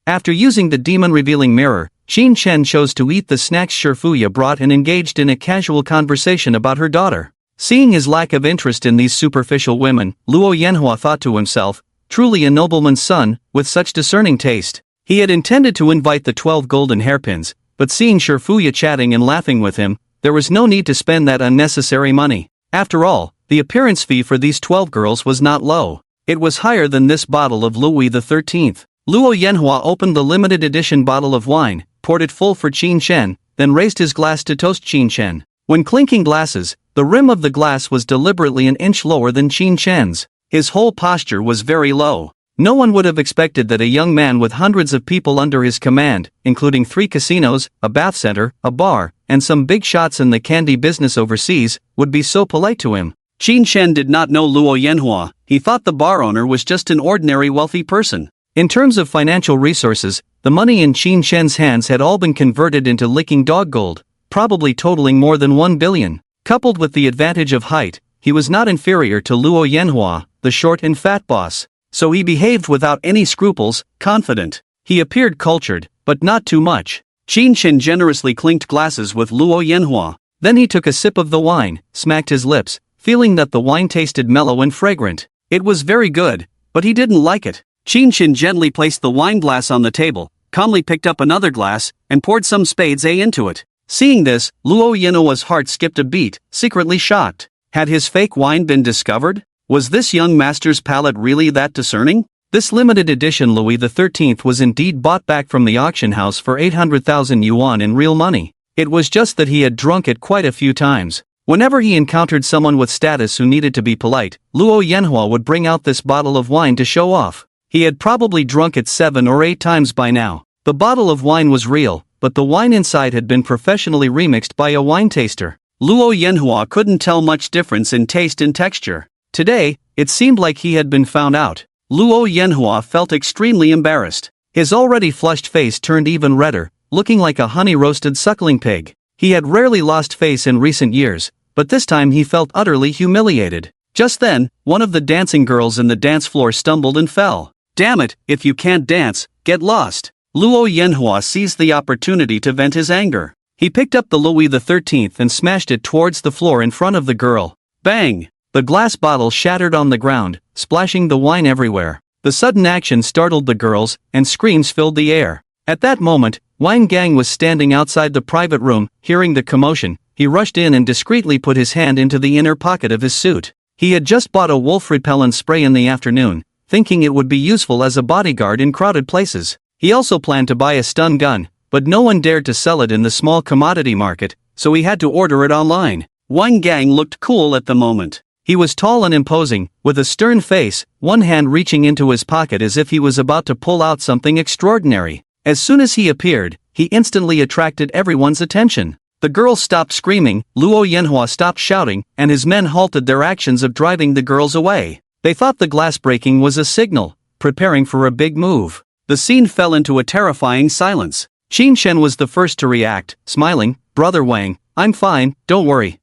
After using the demon-revealing mirror, Xin Shen chose to eat the snacks Shifuya brought and engaged in a casual conversation about her daughter. Seeing his lack of interest in these superficial women, Luo Yanhua thought to himself, truly a nobleman's son, with such discerning taste. He had intended to invite the 12 golden hairpins, but seeing Shifuya chatting and laughing with him, there was no need to spend that unnecessary money. After all, the appearance fee for these 12 girls was not low. It was higher than this bottle of Louis XIII. Luo Yanhua opened the limited edition bottle of wine, poured it full for Xin Shen, then raised his glass to toast Xin Shen. When clinking glasses, the rim of the glass was deliberately an inch lower than Xin Shen's. His whole posture was very low. No one would have expected that a young man with hundreds of people under his command, including 3 casinos, a bath center, a bar, and some big shots in the candy business overseas, would be so polite to him. Xin Shen did not know Luo Yanhua. He thought the bar owner was just an ordinary wealthy person. In terms of financial resources, the money in Xin Shen's hands had all been converted into licking dog gold, probably totaling more than 1 billion. Coupled with the advantage of height, he was not inferior to Luo Yanhua, the short and fat boss. So he behaved without any scruples, confident. He appeared cultured, but not too much. Xin Shen generously clinked glasses with Luo Yanhua. Then he took a sip of the wine, smacked his lips, feeling that the wine tasted mellow and fragrant. It was very good, but he didn't like it. Xin Shen gently placed the wine glass on the table, calmly picked up another glass, and poured some spades A into it. Seeing this, Luo Yanhua's heart skipped a beat, secretly shocked. Had his fake wine been discovered? Was this young master's palate really that discerning? This limited edition Louis XIII was indeed bought back from the auction house for 800,000 yuan in real money. It was just that he had drunk it quite a few times. Whenever he encountered someone with status who needed to be polite, Luo Yanhua would bring out this bottle of wine to show off. He had probably drunk it 7 or 8 times by now. The bottle of wine was real, but the wine inside had been professionally remixed by a wine taster. Luo Yanhua couldn't tell much difference in taste and texture. Today, it seemed like he had been found out. Luo Yanhua felt extremely embarrassed. His already flushed face turned even redder, looking like a honey-roasted suckling pig. He had rarely lost face in recent years, but this time he felt utterly humiliated. Just then, one of the dancing girls in the dance floor stumbled and fell. Damn it, if you can't dance, get lost. Luo Yanhua seized the opportunity to vent his anger. He picked up the Louis XIII and smashed it towards the floor in front of the girl. Bang! The glass bottle shattered on the ground, splashing the wine everywhere. The sudden action startled the girls, and screams filled the air. At that moment, Wang Gang was standing outside the private room. Hearing the commotion, he rushed in and discreetly put his hand into the inner pocket of his suit. He had just bought a wolf repellent spray in the afternoon, thinking it would be useful as a bodyguard in crowded places. He also planned to buy a stun gun, but no one dared to sell it in the small commodity market, so he had to order it online. Wang Gang looked cool at the moment. He was tall and imposing, with a stern face, one hand reaching into his pocket as if he was about to pull out something extraordinary. As soon as he appeared, he instantly attracted everyone's attention. The girls stopped screaming, Luo Yanhua stopped shouting, and his men halted their actions of driving the girls away. They thought the glass breaking was a signal, preparing for a big move. The scene fell into a terrifying silence. Qin Shen was the first to react, smiling. "Brother Wang, I'm fine, don't worry."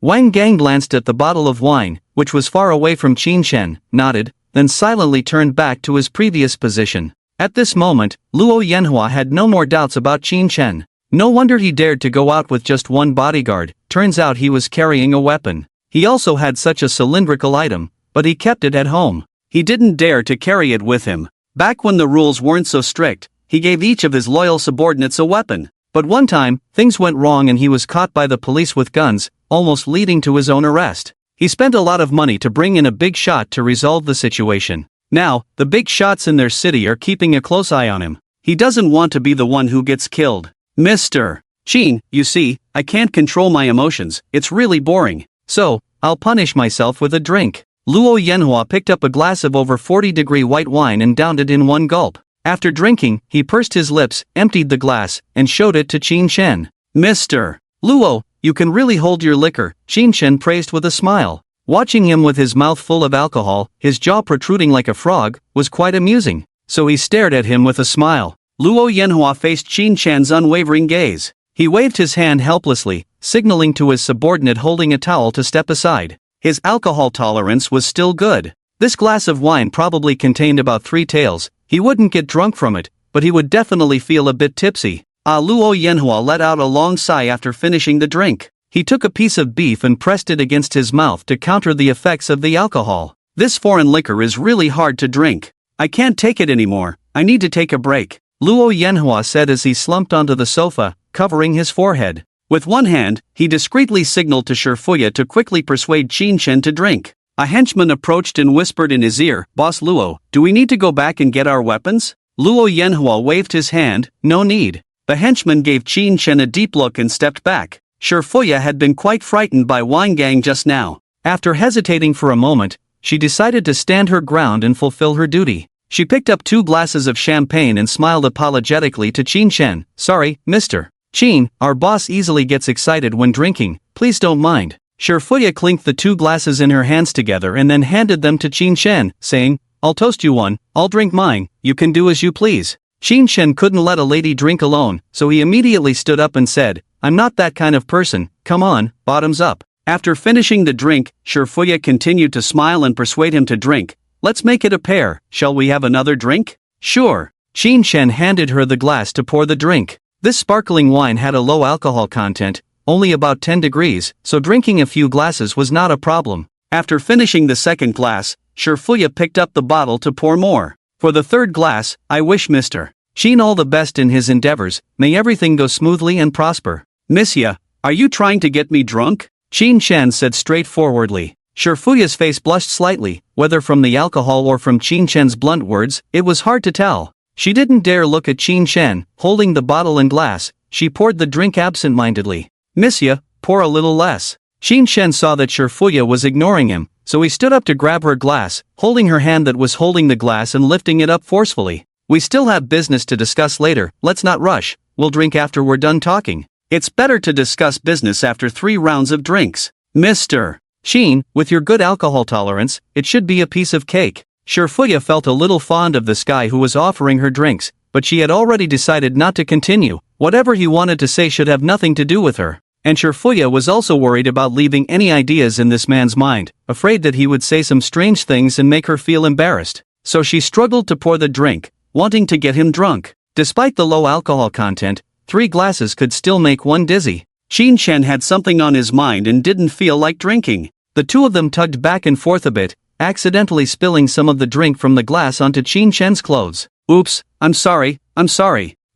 Wang Gang glanced at the bottle of wine, which was far away from Qin Shen, nodded, then silently turned back to his previous position. At this moment, Luo Yanhua had no more doubts about Qin Shen. No wonder he dared to go out with just one bodyguard. Turns out he was carrying a weapon. He also had such a cylindrical item, but he kept it at home. He didn't dare to carry it with him. Back when the rules weren't so strict, he gave each of his loyal subordinates a weapon. But one time, things went wrong and he was caught by the police with guns, almost leading to his own arrest. He spent a lot of money to bring in a big shot to resolve the situation. Now, the big shots in their city are keeping a close eye on him. He doesn't want to be the one who gets killed. Mr. Qin, you see, I can't control my emotions, it's really boring. So, I'll punish myself with a drink. Luo Yanhua picked up a glass of over 40-degree white wine and downed it in one gulp. After drinking, he pursed his lips, emptied the glass, and showed it to Qin Shen. "Mr. Luo, you can really hold your liquor," Qin Shen praised with a smile. Watching him with his mouth full of alcohol, his jaw protruding like a frog, was quite amusing. So he stared at him with a smile. Luo Yanhua faced Qin Shen's unwavering gaze. He waved his hand helplessly, signaling to his subordinate holding a towel to step aside. His alcohol tolerance was still good. This glass of wine probably contained about 3 taels. He wouldn't get drunk from it, but he would definitely feel a bit tipsy. Luo Yanhua let out a long sigh after finishing the drink. He took a piece of beef and pressed it against his mouth to counter the effects of the alcohol. "This foreign liquor is really hard to drink. I can't take it anymore, I need to take a break," Luo Yanhua said as he slumped onto the sofa, covering his forehead. With one hand, he discreetly signaled to Shifuya to quickly persuade Qin Shen to drink. A henchman approached and whispered in his ear, "Boss Luo, do we need to go back and get our weapons?" Luo Yanhua waved his hand, "No need." The henchman gave Qin Shen a deep look and stepped back. Shifuya had been quite frightened by Wang Gang just now. After hesitating for a moment, she decided to stand her ground and fulfill her duty. She picked up 2 glasses of champagne and smiled apologetically to Qin Shen. "Sorry, Mr. Qin, our boss easily gets excited when drinking, please don't mind." Shifuya clinked the 2 glasses in her hands together and then handed them to Qin Shen, saying, "I'll toast you one, I'll drink mine, you can do as you please." Qin Shen couldn't let a lady drink alone, so he immediately stood up and said, "I'm not that kind of person, come on, bottoms up." After finishing the drink, Shifuya continued to smile and persuade him to drink. "Let's make it a pair, shall we have another drink?" "Sure." Qin Shen handed her the glass to pour the drink. This sparkling wine had a low alcohol content, only about 10 degrees, so drinking a few glasses was not a problem. After finishing the second glass, Shifuya picked up the bottle to pour more. For the third glass, "I wish Mr. Qin all the best in his endeavors, may everything go smoothly and prosper." "Monsieur, are you trying to get me drunk?" Qin Shen said straightforwardly. Shifuya's face blushed slightly, whether from the alcohol or from Qin Shen's blunt words, it was hard to tell. She didn't dare look at Qin Shen, holding the bottle and glass, she poured the drink absent-mindedly. "Monsieur, pour a little less." Qin Shen saw that Shifuya was ignoring him, so he stood up to grab her glass, holding her hand that was holding the glass and lifting it up forcefully. "We still have business to discuss later, let's not rush, we'll drink after we're done talking. It's better to discuss business after 3 rounds of drinks. Mr. Qin, with your good alcohol tolerance, it should be a piece of cake." Shifuya felt a little fond of this guy who was offering her drinks, but she had already decided not to continue. Whatever he wanted to say should have nothing to do with her. And Shifuya was also worried about leaving any ideas in this man's mind, afraid that he would say some strange things and make her feel embarrassed. So she struggled to pour the drink, wanting to get him drunk. Despite the low alcohol content, 3 glasses could still make one dizzy. Qin Shen had something on his mind and didn't feel like drinking. The 2 of them tugged back and forth a bit, accidentally spilling some of the drink from the glass onto Qin Shen's clothes. "Oops, I'm sorry.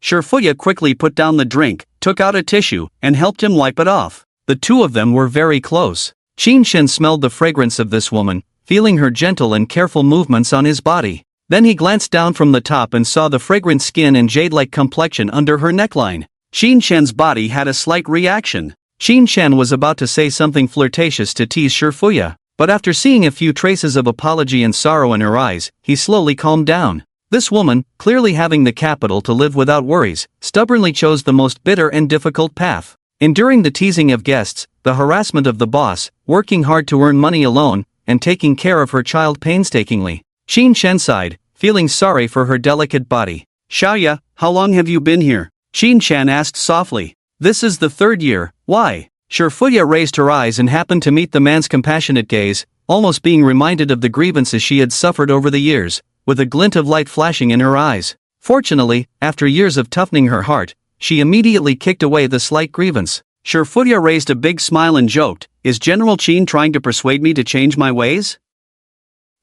Shifuya quickly put down the drink, took out a tissue, and helped him wipe it off. The 2 of them were very close. Qin Shen smelled the fragrance of this woman, feeling her gentle and careful movements on his body. Then he glanced down from the top and saw the fragrant skin and jade-like complexion under her neckline. Qin Shen's body had a slight reaction. Qin Shen was about to say something flirtatious to tease Shifuya, but after seeing a few traces of apology and sorrow in her eyes, he slowly calmed down. This woman, clearly having the capital to live without worries, stubbornly chose the most bitter and difficult path. Enduring the teasing of guests, the harassment of the boss, working hard to earn money alone, and taking care of her child painstakingly. Qin Shen sighed, feeling sorry for her delicate body. Xiaoya, how long have you been here? Qin Shan asked softly. This is the 3rd year, why? Shifuya raised her eyes and happened to meet the man's compassionate gaze, almost being reminded of the grievances she had suffered over the years, with a glint of light flashing in her eyes. Fortunately, after years of toughening her heart, she immediately kicked away the slight grievance. Shifuya raised a big smile and joked, is General Qin trying to persuade me to change my ways?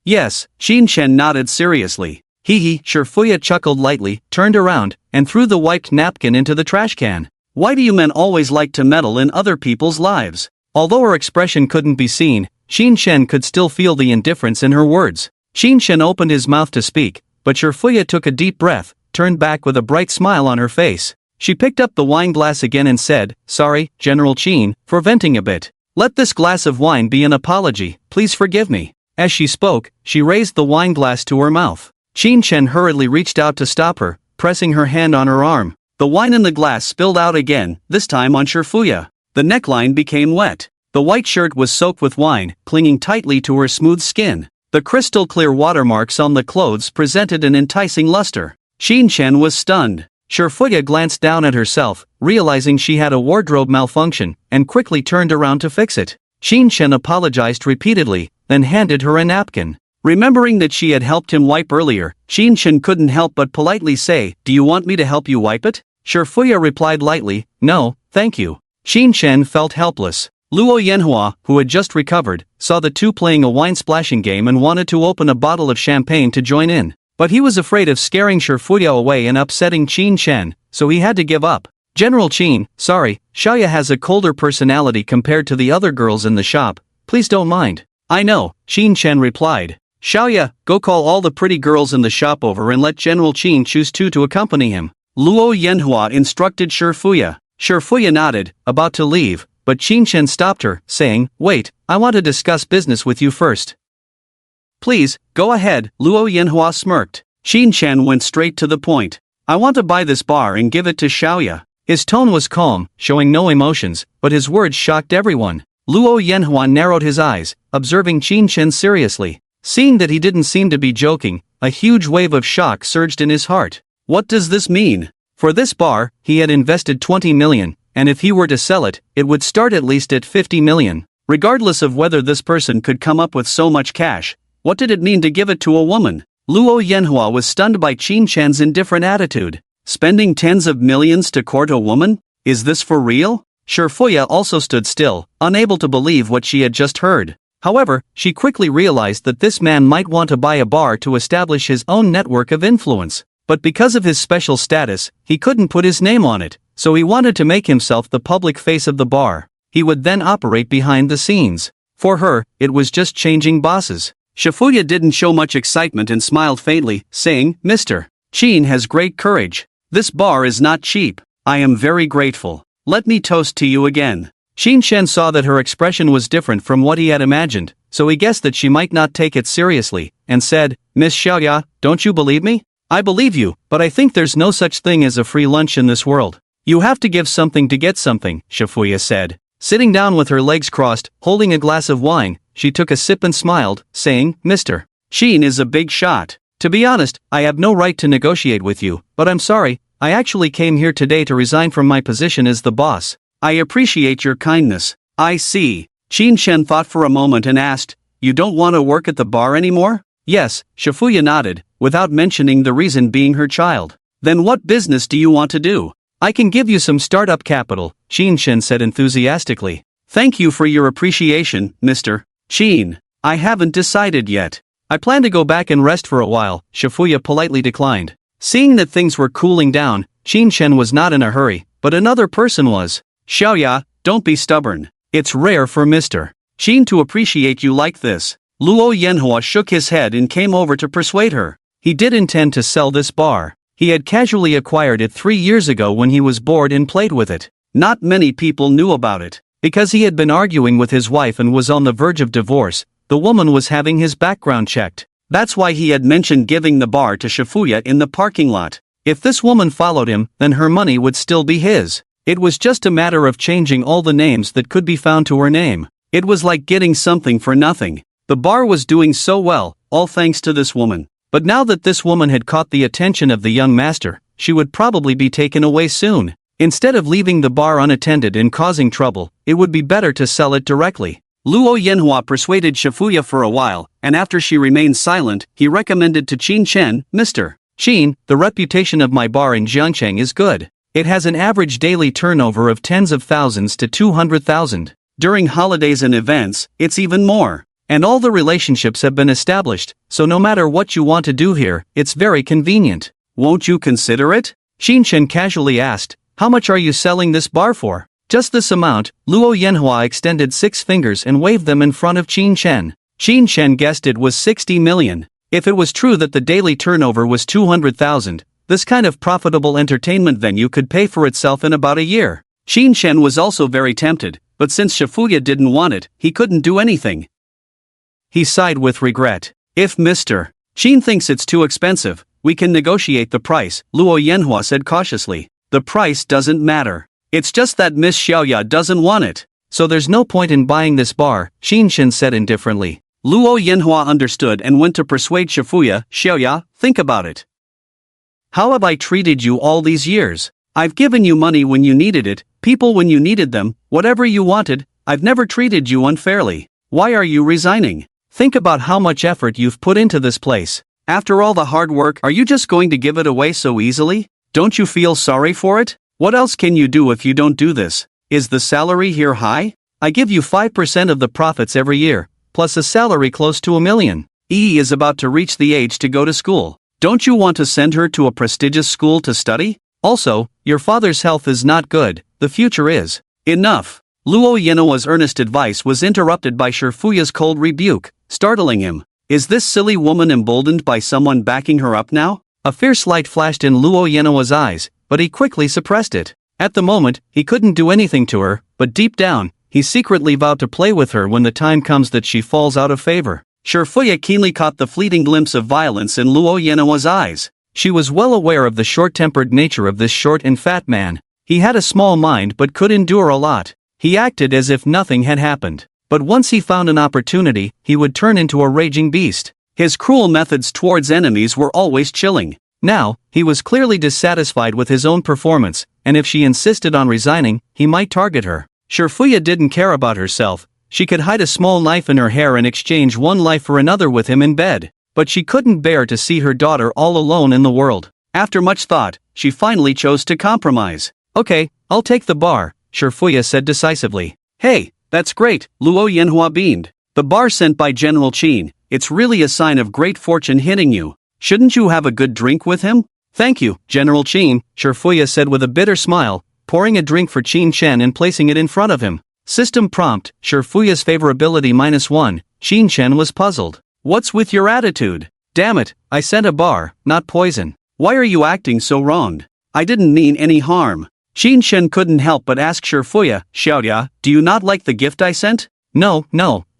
Yes, Qin Shen nodded seriously. Hee hee. Shifuya chuckled lightly, turned around, and threw the wiped napkin into the trash can. Why do you men always like to meddle in other people's lives? Although her expression couldn't be seen, Qin Shen could still feel the indifference in her words. Qin Shen opened his mouth to speak, but Shifuya took a deep breath, turned back with a bright smile on her face. She picked up the wine glass again and said, Sorry, General Qin, for venting a bit. Let this glass of wine be an apology, please forgive me. As she spoke, she raised the wine glass to her mouth. Qin Shen hurriedly reached out to stop her, pressing her hand on her arm. The wine in the glass spilled out again, this time on Shifuya. The neckline became wet. The white shirt was soaked with wine, clinging tightly to her smooth skin. The crystal-clear watermarks on the clothes presented an enticing luster. Qin Shen was stunned. Shifuya glanced down at herself, realizing she had a wardrobe malfunction, and quickly turned around to fix it. Qin Shen apologized repeatedly, then handed her a napkin. Remembering that she had helped him wipe earlier, Qin Shen couldn't help but politely say, Do you want me to help you wipe it? Shifuya replied lightly, No, thank you. Qin Shen felt helpless. Luo Yanhua, who had just recovered, saw the two playing a wine-splashing game and wanted to open a bottle of champagne to join in. But he was afraid of scaring Shifuya away and upsetting Qin Shen, so he had to give up. General Qin, sorry, Xiaoya has a colder personality compared to the other girls in the shop, please don't mind. I know, Qin Shen replied. Xiaoya, go call all the pretty girls in the shop over and let General Qin choose 2 to accompany him. Luo Yanhua instructed Shifuya. Shifuya nodded, about to leave, but Qin Shen stopped her, saying, Wait, I want to discuss business with you first. Please, go ahead, Luo Yanhua smirked. Qin Shen went straight to the point. I want to buy this bar and give it to Xiaoya. His tone was calm, showing no emotions, but his words shocked everyone. Luo Yanhua narrowed his eyes, observing Qin Shen seriously. Seeing that he didn't seem to be joking, a huge wave of shock surged in his heart. What does this mean? For this bar, he had invested 20 million, and if he were to sell it, it would start at least at 50 million. Regardless of whether this person could come up with so much cash, what did it mean to give it to a woman? Luo Yanhua was stunned by Qin Shen's indifferent attitude. Spending tens of millions to court a woman? Is this for real? Shifuya also stood still, unable to believe what she had just heard. However, she quickly realized that this man might want to buy a bar to establish his own network of influence. But because of his special status, he couldn't put his name on it, so he wanted to make himself the public face of the bar. He would then operate behind the scenes. For her, it was just changing bosses. Shifuya didn't show much excitement and smiled faintly, saying, Mr. Qin has great courage. This bar is not cheap. I am very grateful. Let me toast to you again. Qin Shen saw that her expression was different from what he had imagined, so he guessed that she might not take it seriously, and said, Miss Xiaoya, don't you believe me? I believe you, but I think there's no such thing as a free lunch in this world. You have to give something to get something, Shifuya said. Sitting down with her legs crossed, holding a glass of wine, she took a sip and smiled, saying, Mr. Qin is a big shot. To be honest, I have no right to negotiate with you, but I'm sorry, I actually came here today to resign from my position as the boss. I appreciate your kindness. I see. Qin Shen thought for a moment and asked, You don't want to work at the bar anymore? Yes, Shifuya nodded, without mentioning the reason being her child. Then what business do you want to do? I can give you some startup capital, Qin Shen said enthusiastically. Thank you for your appreciation, Mr. Qin. I haven't decided yet. I plan to go back and rest for a while, Shifuya politely declined. Seeing that things were cooling down, Qin Shen was not in a hurry, but another person was. Xiaoya, don't be stubborn. It's rare for Mr. Qin to appreciate you like this. Luo Yanhua shook his head and came over to persuade her. He did intend to sell this bar. He had casually acquired it 3 years ago when he was bored and played with it. Not many people knew about it. Because he had been arguing with his wife and was on the verge of divorce, the woman was having his background checked. That's why he had mentioned giving the bar to Shifuya in the parking lot. If this woman followed him, then her money would still be his. It was just a matter of changing all the names that could be found to her name. It was like getting something for nothing. The bar was doing so well, all thanks to this woman. But now that this woman had caught the attention of the young master, she would probably be taken away soon. Instead of leaving the bar unattended and causing trouble, it would be better to sell it directly. Luo Yanhua persuaded Shifuya for a while, and after she remained silent, he recommended to Qin Chen, Mr. Qin, the reputation of my bar in Jiangcheng is good. It has an average daily turnover of tens of thousands to 200,000. During holidays and events, it's even more. And all the relationships have been established, so no matter what you want to do here, it's very convenient. Won't you consider it? Qin Chen casually asked, how much are you selling this bar for? Just this amount. Luo Yanhua extended 6 fingers and waved them in front of Qin Chen. Qin Chen guessed it was 60 million. If it was true that the daily turnover was 200,000, this kind of profitable entertainment venue could pay for itself in about a year. Qin Chen was also very tempted, but since Shifuya didn't want it, he couldn't do anything. He sighed with regret. If Mr. Qin thinks it's too expensive, we can negotiate the price, Luo Yanhua said cautiously. The price doesn't matter. It's just that Miss Xiaoya doesn't want it. So there's no point in buying this bar, Qin Chen said indifferently. Luo Yanhua understood and went to persuade Shifuya. Xiaoya, think about it. How have I treated you all these years? I've given you money when you needed it, people when you needed them, whatever you wanted. I've never treated you unfairly. Why are you resigning? Think about how much effort you've put into this place. After all the hard work, are you just going to give it away so easily? Don't you feel sorry for it? What else can you do if you don't do this? Is the salary here high? I give you 5% of the profits every year, plus a salary close to $1 million. Yi is about to reach the age to go to school. Don't you want to send her to a prestigious school to study? Also, your father's health is not good, the future is. Enough. Luo Yanhua's earnest advice was interrupted by Shifuya's cold rebuke, startling him. Is this silly woman emboldened by someone backing her up now? A fierce light flashed in Luo Yanhua's eyes, but he quickly suppressed it. At the moment, he couldn't do anything to her, but deep down, he secretly vowed to play with her when the time comes that she falls out of favor. Shifuya keenly caught the fleeting glimpse of violence in Luo Yanhua's eyes. She was well aware of the short-tempered nature of this short and fat man. He had a small mind but could endure a lot. He acted as if nothing had happened. But once he found an opportunity, he would turn into a raging beast. His cruel methods towards enemies were always chilling. Now, he was clearly dissatisfied with his own performance, and if she insisted on resigning, he might target her. Shifuya didn't care about herself. She could hide a small knife in her hair and exchange one life for another with him in bed. But she couldn't bear to see her daughter all alone in the world. After much thought, she finally chose to compromise. Okay, I'll take the bar, Shifuya said decisively. Hey, that's great, Luo Yanhua beamed. The bar sent by General Qin, it's really a sign of great fortune hitting you. Shouldn't you have a good drink with him? Thank you, General Qin, Shifuya said with a bitter smile, pouring a drink for Qin Chen and placing it in front of him. System prompt, Shifuya's favorability -1, Qin Chen was puzzled. What's with your attitude? Damn it, I sent a bar, not poison. Why are you acting so wronged? I didn't mean any harm. Qin Chen couldn't help but ask Shifuya, Xiaoya, do you not like the gift I sent? No,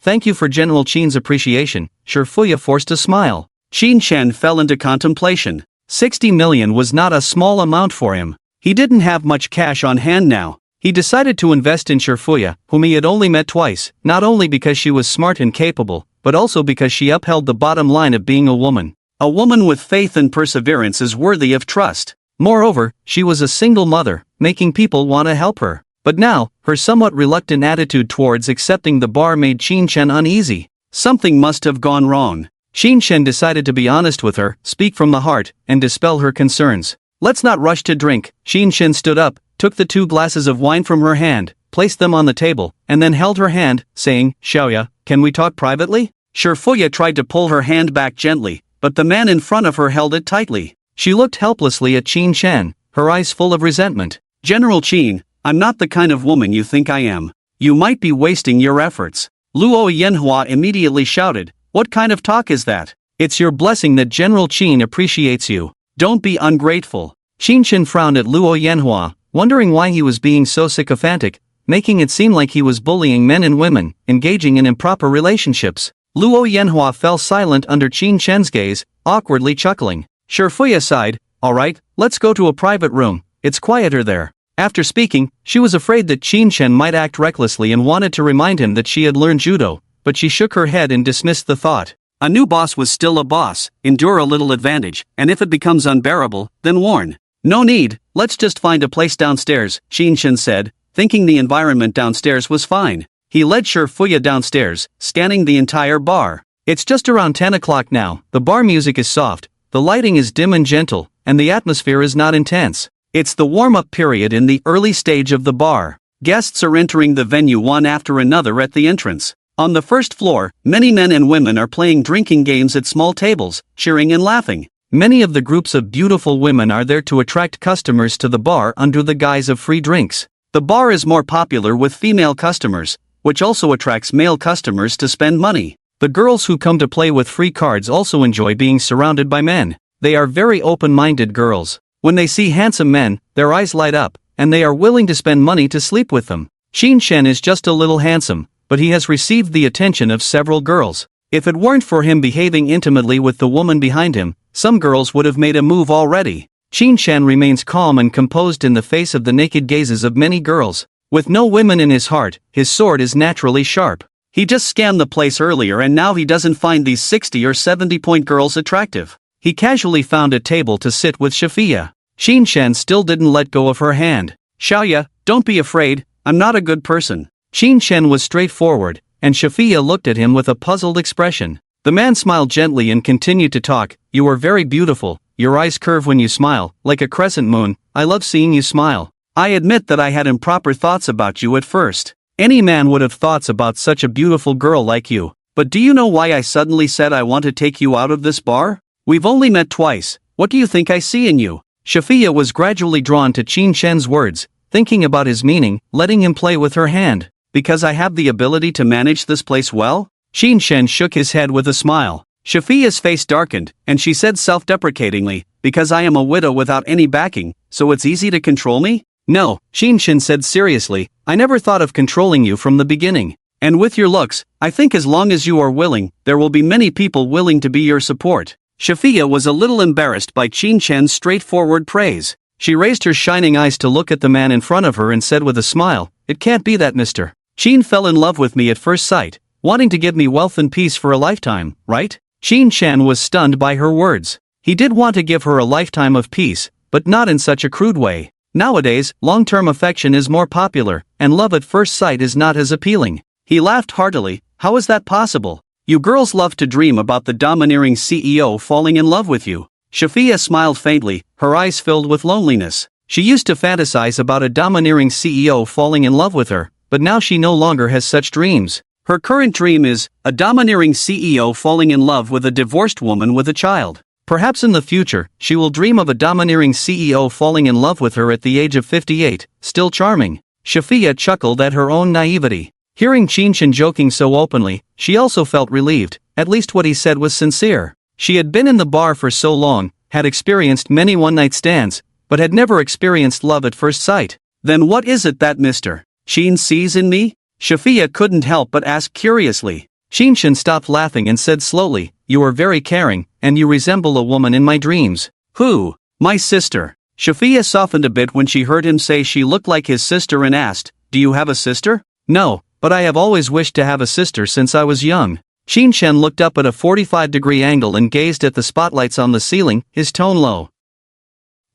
thank you for General Qin's appreciation, Shifuya forced a smile. Qin Chen fell into contemplation. 60 million was not a small amount for him. He didn't have much cash on hand now. He decided to invest in Shifuya, whom he had only met twice, not only because she was smart and capable, but also because she upheld the bottom line of being a woman. A woman with faith and perseverance is worthy of trust. Moreover, she was a single mother, making people want to help her. But now, her somewhat reluctant attitude towards accepting the bar made Qin Chen uneasy. Something must have gone wrong. Qin Chen decided to be honest with her, speak from the heart, and dispel her concerns. Let's not rush to drink. Qin Chen stood up, took the 2 glasses of wine from her hand, placed them on the table, and then held her hand, saying, Xiaoya, can we talk privately? Shifuya tried to pull her hand back gently, but the man in front of her held it tightly. She looked helplessly at Qin Chen, her eyes full of resentment. General Qin, I'm not the kind of woman you think I am. You might be wasting your efforts. Luo Yanhua immediately shouted, what kind of talk is that? It's your blessing that General Qin appreciates you. Don't be ungrateful. Qin Chen frowned at Luo Yanhua, wondering why he was being so sycophantic, making it seem like he was bullying men and women, engaging in improper relationships. Luo Yanhua fell silent under Qin Chen's gaze, awkwardly chuckling. Shifuya sighed, alright, let's go to a private room, it's quieter there. After speaking, she was afraid that Qin Chen might act recklessly and wanted to remind him that she had learned judo, but she shook her head and dismissed the thought. A new boss was still a boss, endure a little advantage, and if it becomes unbearable, then warn. No need, let's just find a place downstairs, Shin said, thinking the environment downstairs was fine. He led Fuya downstairs, scanning the entire bar. It's just around 10 o'clock now, the bar music is soft, the lighting is dim and gentle, and the atmosphere is not intense. It's the warm-up period in the early stage of the bar. Guests are entering the venue one after another at the entrance. On the first floor, many men and women are playing drinking games at small tables, cheering and laughing. Many of the groups of beautiful women are there to attract customers to the bar under the guise of free drinks. The bar is more popular with female customers, which also attracts male customers to spend money. The girls who come to play with free cards also enjoy being surrounded by men. They are very open-minded girls. When they see handsome men, their eyes light up, and they are willing to spend money to sleep with them. Shin is just a little handsome, but he has received the attention of several girls. If it weren't for him behaving intimately with the woman behind him, some girls would have made a move already. Shin remains calm and composed in the face of the naked gazes of many girls. With no women in his heart, his sword is naturally sharp. He just scanned the place earlier and now he doesn't find these 60 or 70-point girls attractive. He casually found a table to sit with Fuya. Shin still didn't let go of her hand. Xiaoya, don't be afraid, I'm not a good person. Shin was straightforward, and Fuya looked at him with a puzzled expression. The man smiled gently and continued to talk. You are very beautiful, your eyes curve when you smile, like a crescent moon. I love seeing you smile. I admit that I had improper thoughts about you at first. Any man would have thoughts about such a beautiful girl like you. But do you know why I suddenly said I want to take you out of this bar? We've only met twice, what do you think I see in you? Fuya was gradually drawn to Shin's words, thinking about his meaning, letting him play with her hand. Because I have the ability to manage this place well? Shin shook his head with a smile. Fuya's face darkened, and she said self-deprecatingly, because I am a widow without any backing, so it's easy to control me? No, Shin said seriously, I never thought of controlling you from the beginning. And with your looks, I think as long as you are willing, there will be many people willing to be your support. Fuya was a little embarrassed by Shin's straightforward praise. She raised her shining eyes to look at the man in front of her and said with a smile, It can't be that, mister. Shin fell in love with me at first sight, wanting to give me wealth and peace for a lifetime, right? Shin was stunned by her words. He did want to give her a lifetime of peace, but not in such a crude way. Nowadays, long-term affection is more popular, and love at first sight is not as appealing. He laughed heartily. How is that possible? You girls love to dream about the domineering CEO falling in love with you. Fuya smiled faintly, her eyes filled with loneliness. She used to fantasize about a domineering CEO falling in love with her, but now she no longer has such dreams. Her current dream is a domineering CEO falling in love with a divorced woman with a child. Perhaps in the future, she will dream of a domineering CEO falling in love with her at the age of 58, still charming. Fuya chuckled at her own naivety. Hearing Shin joking so openly, she also felt relieved, at least what he said was sincere. She had been in the bar for so long, had experienced many one-night stands, but had never experienced love at first sight. Then what is it that Mr. Shin sees in me? Fuya couldn't help but ask curiously. Shin stopped laughing and said slowly, You are very caring, and you resemble a woman in my dreams. Who? My sister. Fuya softened a bit when she heard him say she looked like his sister and asked, Do you have a sister? No, but I have always wished to have a sister since I was young. Shin looked up at a 45-degree angle and gazed at the spotlights on the ceiling, his tone low.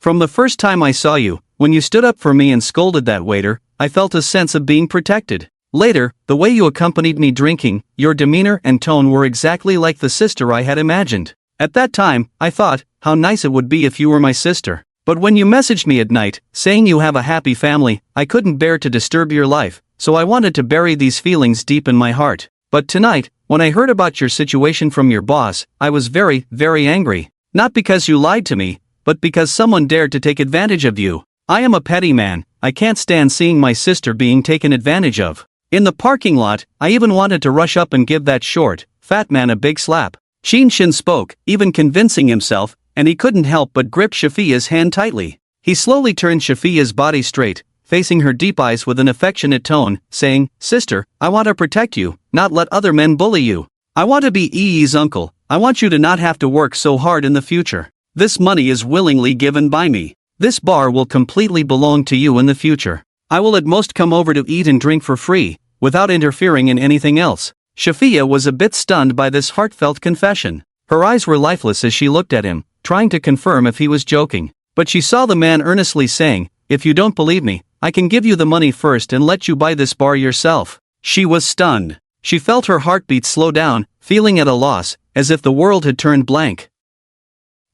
From the first time I saw you, when you stood up for me and scolded that waiter, I felt a sense of being protected. Later, the way you accompanied me drinking, your demeanor and tone were exactly like the sister I had imagined. At that time, I thought, how nice it would be if you were my sister. But when you messaged me at night, saying you have a happy family, I couldn't bear to disturb your life, so I wanted to bury these feelings deep in my heart. But tonight, when I heard about your situation from your boss, I was very, very angry. Not because you lied to me, but because someone dared to take advantage of you. I am a petty man, I can't stand seeing my sister being taken advantage of. In the parking lot, I even wanted to rush up and give that short, fat man a big slap. Shin spoke, even convincing himself, and he couldn't help but grip Fuya's hand tightly. He slowly turned Fuya's body straight, facing her deep eyes with an affectionate tone, saying, Sister, I want to protect you, not let other men bully you. I want to be Yi's uncle, I want you to not have to work so hard in the future. This money is willingly given by me. This bar will completely belong to you in the future. I will at most come over to eat and drink for free, without interfering in anything else. Shafia was a bit stunned by this heartfelt confession. Her eyes were lifeless as she looked at him, trying to confirm if he was joking. But she saw the man earnestly saying, "If you don't believe me, I can give you the money first and let you buy this bar yourself." She was stunned. She felt her heartbeat slow down, feeling at a loss, as if the world had turned blank.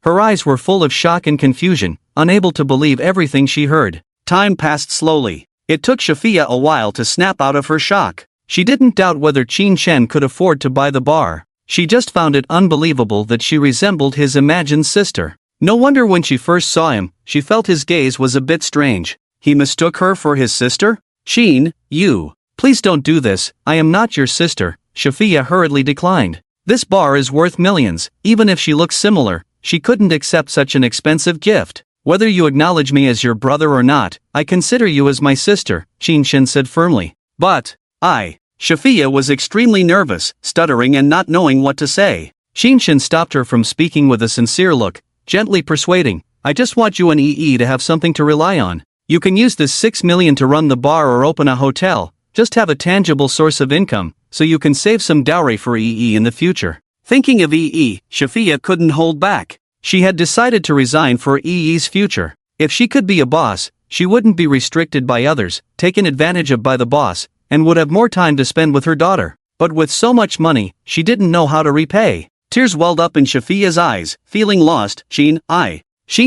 Her eyes were full of shock and confusion, unable to believe everything she heard. Time passed slowly. It took Shafia a while to snap out of her shock. She didn't doubt whether Qin Shen could afford to buy the bar. She just found it unbelievable that she resembled his imagined sister. No wonder when she first saw him, she felt his gaze was a bit strange. He mistook her for his sister? "Qin, you. Please don't do this, I am not your sister," Shafia hurriedly declined. "This bar is worth millions, even if she looks similar, she couldn't accept such an expensive gift. Whether you acknowledge me as your brother or not, I consider you as my sister," Qin Shen said firmly. "But, Shafia was extremely nervous, stuttering and not knowing what to say. Qin Shen stopped her from speaking with a sincere look, gently persuading, "I just want you and EE to have something to rely on. You can use this 6 million to run the bar or open a hotel, just have a tangible source of income, so you can save some dowry for EE in the future." Thinking of EE, Shafia couldn't hold back. She had decided to resign for EE's future. If she could be a boss, she wouldn't be restricted by others, taken advantage of by the boss, and would have more time to spend with her daughter. But with so much money, she didn't know how to repay. Tears welled up in Shafia's eyes, feeling lost. Qin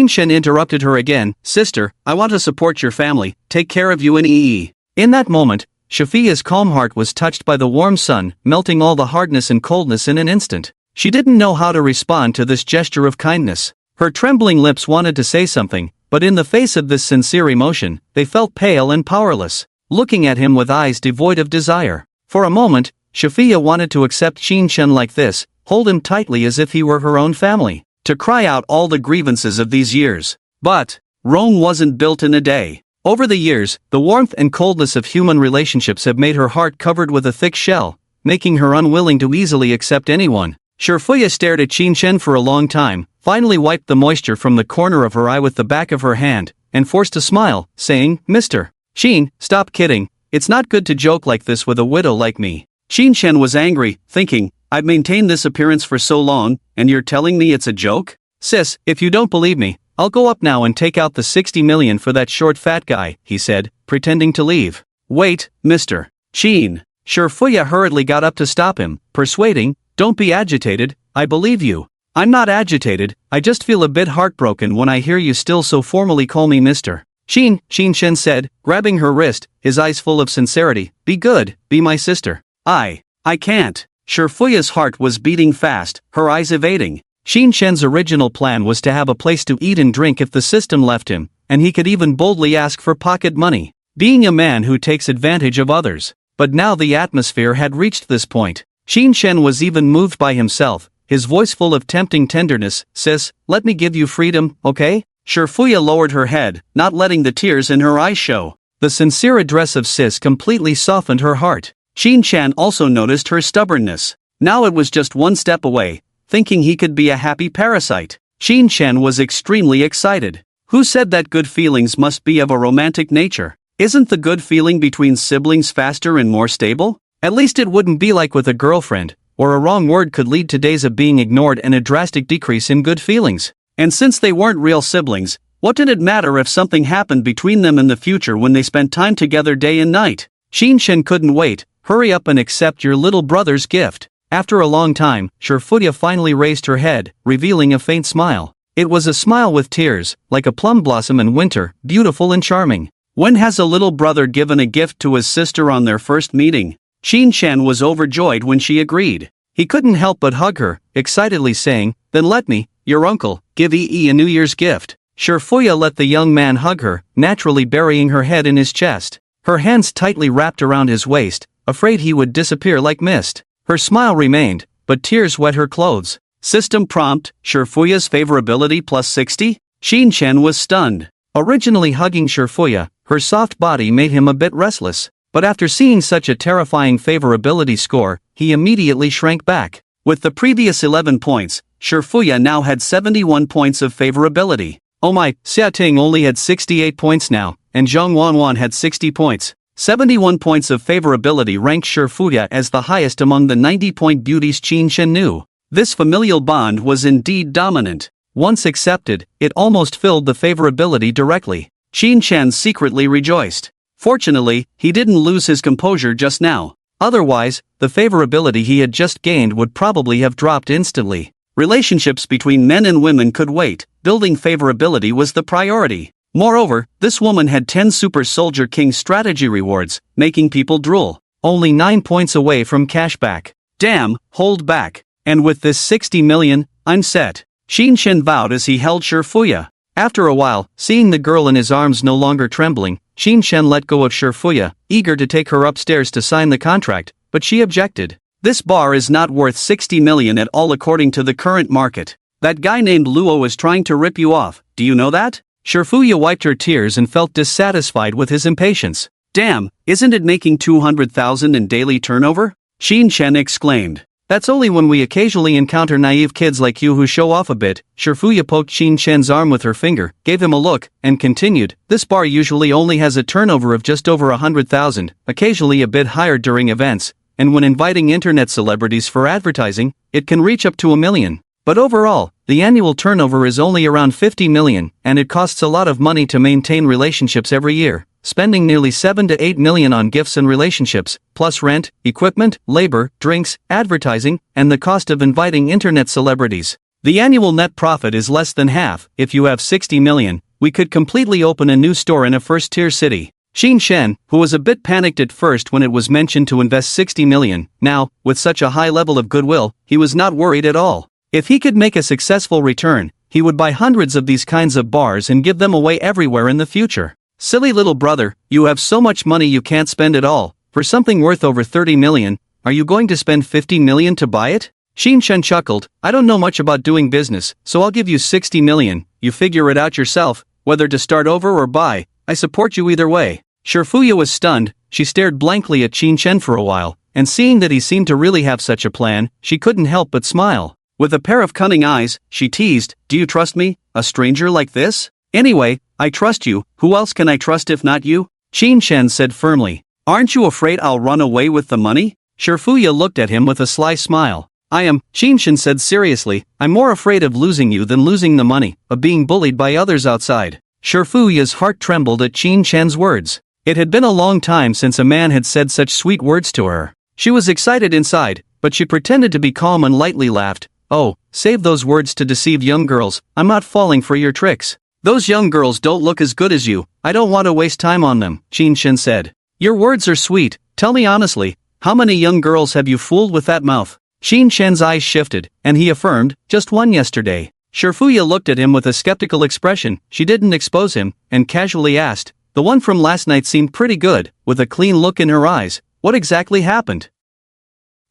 Shen interrupted her again, "Sister, I want to support your family, take care of you and EE." In that moment, Shafia's calm heart was touched by the warm sun, melting all the hardness and coldness in an instant. She didn't know how to respond to this gesture of kindness. Her trembling lips wanted to say something, but in the face of this sincere emotion, they felt pale and powerless, looking at him with eyes devoid of desire. For a moment, Shafia wanted to accept Qin Shen like this, hold him tightly as if he were her own family, to cry out all the grievances of these years. But Rome wasn't built in a day. Over the years, the warmth and coldness of human relationships have made her heart covered with a thick shell, making her unwilling to easily accept anyone. Shafia stared at Qin Shen for a long time, finally wiped the moisture from the corner of her eye with the back of her hand, and forced a smile, saying, "Mr. Qin, stop kidding, it's not good to joke like this with a widow like me." Qin Shen was angry, thinking, "I've maintained this appearance for so long, and you're telling me it's a joke? Sis, if you don't believe me, I'll go up now and take out the 60 million for that short fat guy," he said, pretending to leave. "Wait, Mr. Qin." Shafia hurriedly got up to stop him, persuading, "Don't be agitated, I believe you." "I'm not agitated, I just feel a bit heartbroken when I hear you still so formally call me Mr. Qin Shen said, grabbing her wrist, his eyes full of sincerity. "Be good, be my sister." I can't." Shafia's heart was beating fast, her eyes evading. Qin Shen's original plan was to have a place to eat and drink if the system left him, and he could even boldly ask for pocket money, being a man who takes advantage of others. But now the atmosphere had reached this point. Qin Shen was even moved by himself, his voice full of tempting tenderness. "Sis, let me give you freedom, okay?" Shafia lowered her head, not letting the tears in her eyes show. The sincere address of sis completely softened her heart. Qin Shen also noticed her stubbornness. Now it was just one step away, thinking he could be a happy parasite. Qin Shen was extremely excited. Who said that good feelings must be of a romantic nature? Isn't the good feeling between siblings faster and more stable? At least it wouldn't be like with a girlfriend, or a wrong word could lead to days of being ignored and a drastic decrease in good feelings. And since they weren't real siblings, what did it matter if something happened between them in the future when they spent time together day and night? Qin Shen couldn't wait. "Hurry up and accept your little brother's gift." After a long time, Shafia finally raised her head, revealing a faint smile. It was a smile with tears, like a plum blossom in winter, beautiful and charming. When has a little brother given a gift to his sister on their first meeting? Qin Shen was overjoyed when she agreed. He couldn't help but hug her, excitedly saying, "Then let me, your uncle, give EE a New Year's gift." Shafia let the young man hug her, naturally burying her head in his chest. Her hands tightly wrapped around his waist, afraid he would disappear like mist. Her smile remained, but tears wet her clothes. System prompt, Shafia's favorability plus 60? Qin Shen was stunned. Originally hugging Shafia, her soft body made him a bit restless. But after seeing such a terrifying favorability score, he immediately shrank back. With the previous 11 points, Shafia now had 71 points of favorability. Oh my, Xia Ting only had 68 points now, and Zhang Wanwan had 60 points. 71 points of favorability ranked Shifuya as the highest among the 90-point beauties Qin Shen knew. This familial bond was indeed dominant. Once accepted, it almost filled the favorability directly. Qin Shen secretly rejoiced. Fortunately, he didn't lose his composure just now. Otherwise, the favorability he had just gained would probably have dropped instantly. Relationships between men and women could wait, building favorability was the priority. Moreover, this woman had 10 Super Soldier King strategy rewards, making people drool. Only 9 points away from cashback. Damn, hold back. And with this 60 million, I'm set. Qin Shen vowed as he held Shifuya. After a while, seeing the girl in his arms no longer trembling, Qin Shen let go of Shifuya, eager to take her upstairs to sign the contract, but she objected. This bar is not worth 60 million at all according to the current market. That guy named Luo is trying to rip you off, do you know that? Shifuya wiped her tears and felt dissatisfied with his impatience. Damn, isn't it making 200,000 in daily turnover? Qin Shen exclaimed. That's only when we occasionally encounter naive kids like you who show off a bit. Shifuya poked Qin Shen's arm with her finger, gave him a look, and continued, this bar usually only has a turnover of just over 100,000, occasionally a bit higher during events, and when inviting internet celebrities for advertising, it can reach up to 1 million. But overall, the annual turnover is only around 50 million, and it costs a lot of money to maintain relationships every year, spending nearly 7 to 8 million on gifts and relationships, plus rent, equipment, labor, drinks, advertising, and the cost of inviting internet celebrities. The annual net profit is less than half. If you have 60 million, we could completely open a new store in a first-tier city. Qin Shen, who was a bit panicked at first when it was mentioned to invest 60 million, now, with such a high level of goodwill, he was not worried at all. If he could make a successful return, he would buy hundreds of these kinds of bars and give them away everywhere in the future. Silly little brother, you have so much money you can't spend it all. For something worth over 30 million, are you going to spend 50 million to buy it? Qin Shen chuckled, I don't know much about doing business, so I'll give you 60 million, you figure it out yourself, whether to start over or buy, I support you either way. Shifuya was stunned, she stared blankly at Qin Shen for a while, and seeing that he seemed to really have such a plan, she couldn't help but smile. With a pair of cunning eyes, she teased, do you trust me, a stranger like this? Anyway, I trust you, who else can I trust if not you? Qin Shen said firmly. Aren't you afraid I'll run away with the money? Shifuya looked at him with a sly smile. I am, Qin Shen said seriously, I'm more afraid of losing you than losing the money, of being bullied by others outside. Shifuya's heart trembled at Qin Shen's words. It had been a long time since a man had said such sweet words to her. She was excited inside, but she pretended to be calm and lightly laughed. Oh, save those words to deceive young girls, I'm not falling for your tricks. Those young girls don't look as good as you, I don't want to waste time on them, Qin Shen said. Your words are sweet, tell me honestly, how many young girls have you fooled with that mouth? Qin Shen's eyes shifted, and he affirmed, just one yesterday. Shifuya looked at him with a skeptical expression, she didn't expose him, and casually asked, the one from last night seemed pretty good, with a clean look in her eyes, what exactly happened?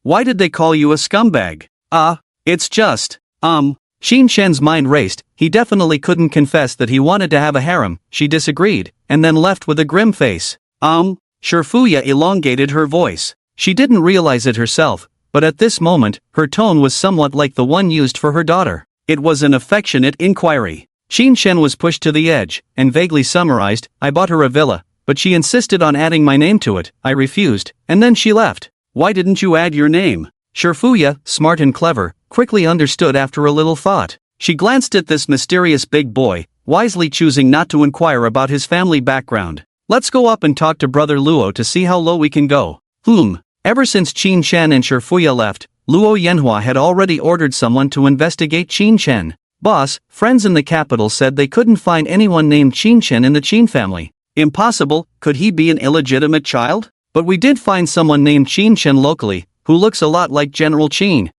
Why did they call you a scumbag? It's just, Qin Shen's mind raced, he definitely couldn't confess that he wanted to have a harem, she disagreed, and then left with a grim face. Shifuya elongated her voice. She didn't realize it herself, but at this moment, her tone was somewhat like the one used for her daughter. It was an affectionate inquiry. Qin Shen was pushed to the edge, and vaguely summarized, I bought her a villa, but she insisted on adding my name to it, I refused, and then she left. Why didn't you add your name? Shifuya, smart and clever, quickly understood after a little thought. She glanced at this mysterious big boy, wisely choosing not to inquire about his family background. Let's go up and talk to Brother Luo to see how low we can go. Ever since Qin Shen and Shifuya left, Luo Yanhua had already ordered someone to investigate Qin Shen. Boss, friends in the capital said they couldn't find anyone named Qin Shen in the Qin family. Impossible, could he be an illegitimate child? But we did find someone named Qin Shen locally, who looks a lot like General Qin.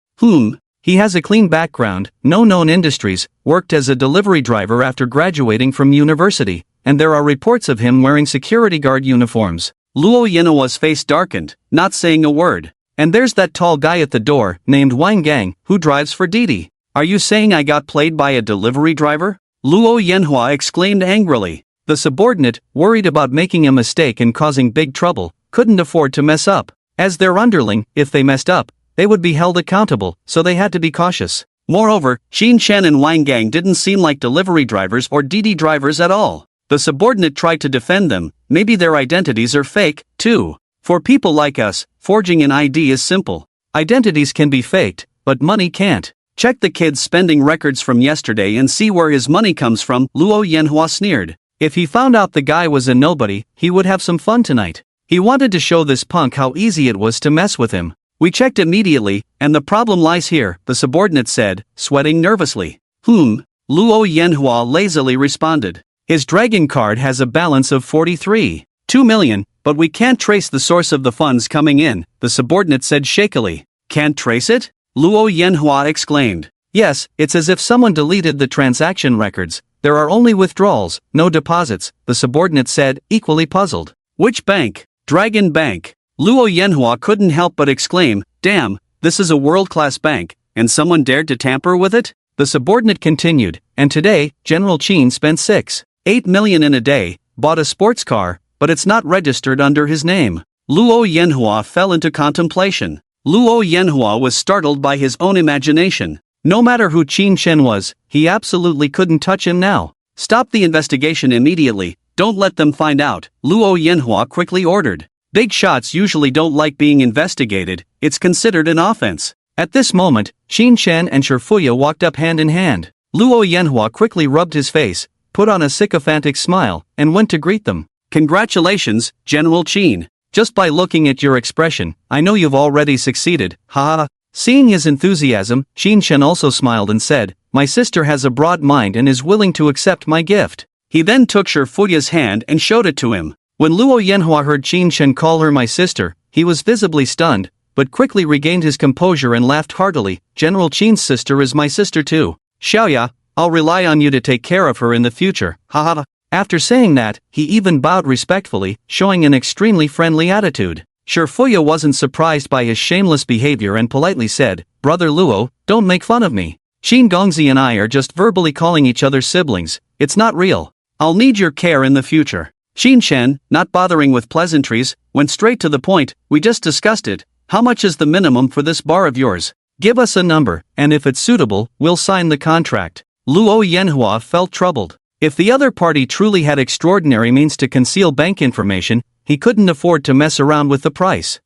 He has a clean background, no known industries, worked as a delivery driver after graduating from university, and there are reports of him wearing security guard uniforms. Luo Yanhua's face darkened, not saying a word. And there's that tall guy at the door, named Wang Gang, who drives for Didi. Are you saying I got played by a delivery driver? Luo Yanhua exclaimed angrily. The subordinate, worried about making a mistake and causing big trouble, couldn't afford to mess up. As their underling, if they messed up, they would be held accountable, so they had to be cautious. Moreover, Qin Shen and Wang Gang didn't seem like delivery drivers or Didi drivers at all. The subordinate tried to defend them. Maybe their identities are fake, too. For people like us, forging an ID is simple. Identities can be faked, but money can't. Check the kid's spending records from yesterday and see where his money comes from, Luo Yanhua sneered. If he found out the guy was a nobody, he would have some fun tonight. He wanted to show this punk how easy it was to mess with him. We checked immediately, and the problem lies here, the subordinate said, sweating nervously. Luo Yanhua lazily responded. His dragon card has a balance of 43.2 million, but we can't trace the source of the funds coming in, the subordinate said shakily. Can't trace it? Luo Yanhua exclaimed. Yes, it's as if someone deleted the transaction records. There are only withdrawals, no deposits, the subordinate said, equally puzzled. Which bank? Dragon Bank. Luo Yanhua couldn't help but exclaim, damn, this is a world-class bank, and someone dared to tamper with it? The subordinate continued, and today, General Qin spent 6.8 million in a day, bought a sports car, but it's not registered under his name. Luo Yanhua fell into contemplation. Luo Yanhua was startled by his own imagination. No matter who Qin Shen was, he absolutely couldn't touch him now. Stop the investigation immediately, don't let them find out, Luo Yanhua quickly ordered. Big shots usually don't like being investigated, it's considered an offense. At this moment, Qin Shen and Shifuya walked up hand in hand. Luo Yanhua quickly rubbed his face, put on a sycophantic smile, and went to greet them. Congratulations, General Qin. Just by looking at your expression, I know you've already succeeded, haha. Seeing his enthusiasm, Qin Shen also smiled and said, my sister has a broad mind and is willing to accept my gift. He then took Shifuya's hand and showed it to him. When Luo Yanhua heard Qin Shen call her my sister, he was visibly stunned, but quickly regained his composure and laughed heartily. General Qin's sister is my sister too. Xiaoya, I'll rely on you to take care of her in the future, haha. After saying that, he even bowed respectfully, showing an extremely friendly attitude. Shifuya wasn't surprised by his shameless behavior and politely said, Brother Luo, don't make fun of me. Qin Gongzi and I are just verbally calling each other siblings, it's not real. I'll need your care in the future. Qin Shen, not bothering with pleasantries, went straight to the point, we just discussed it. How much is the minimum for this bar of yours? Give us a number, and if it's suitable, we'll sign the contract. Luo Yanhua felt troubled. If the other party truly had extraordinary means to conceal bank information, he couldn't afford to mess around with the price.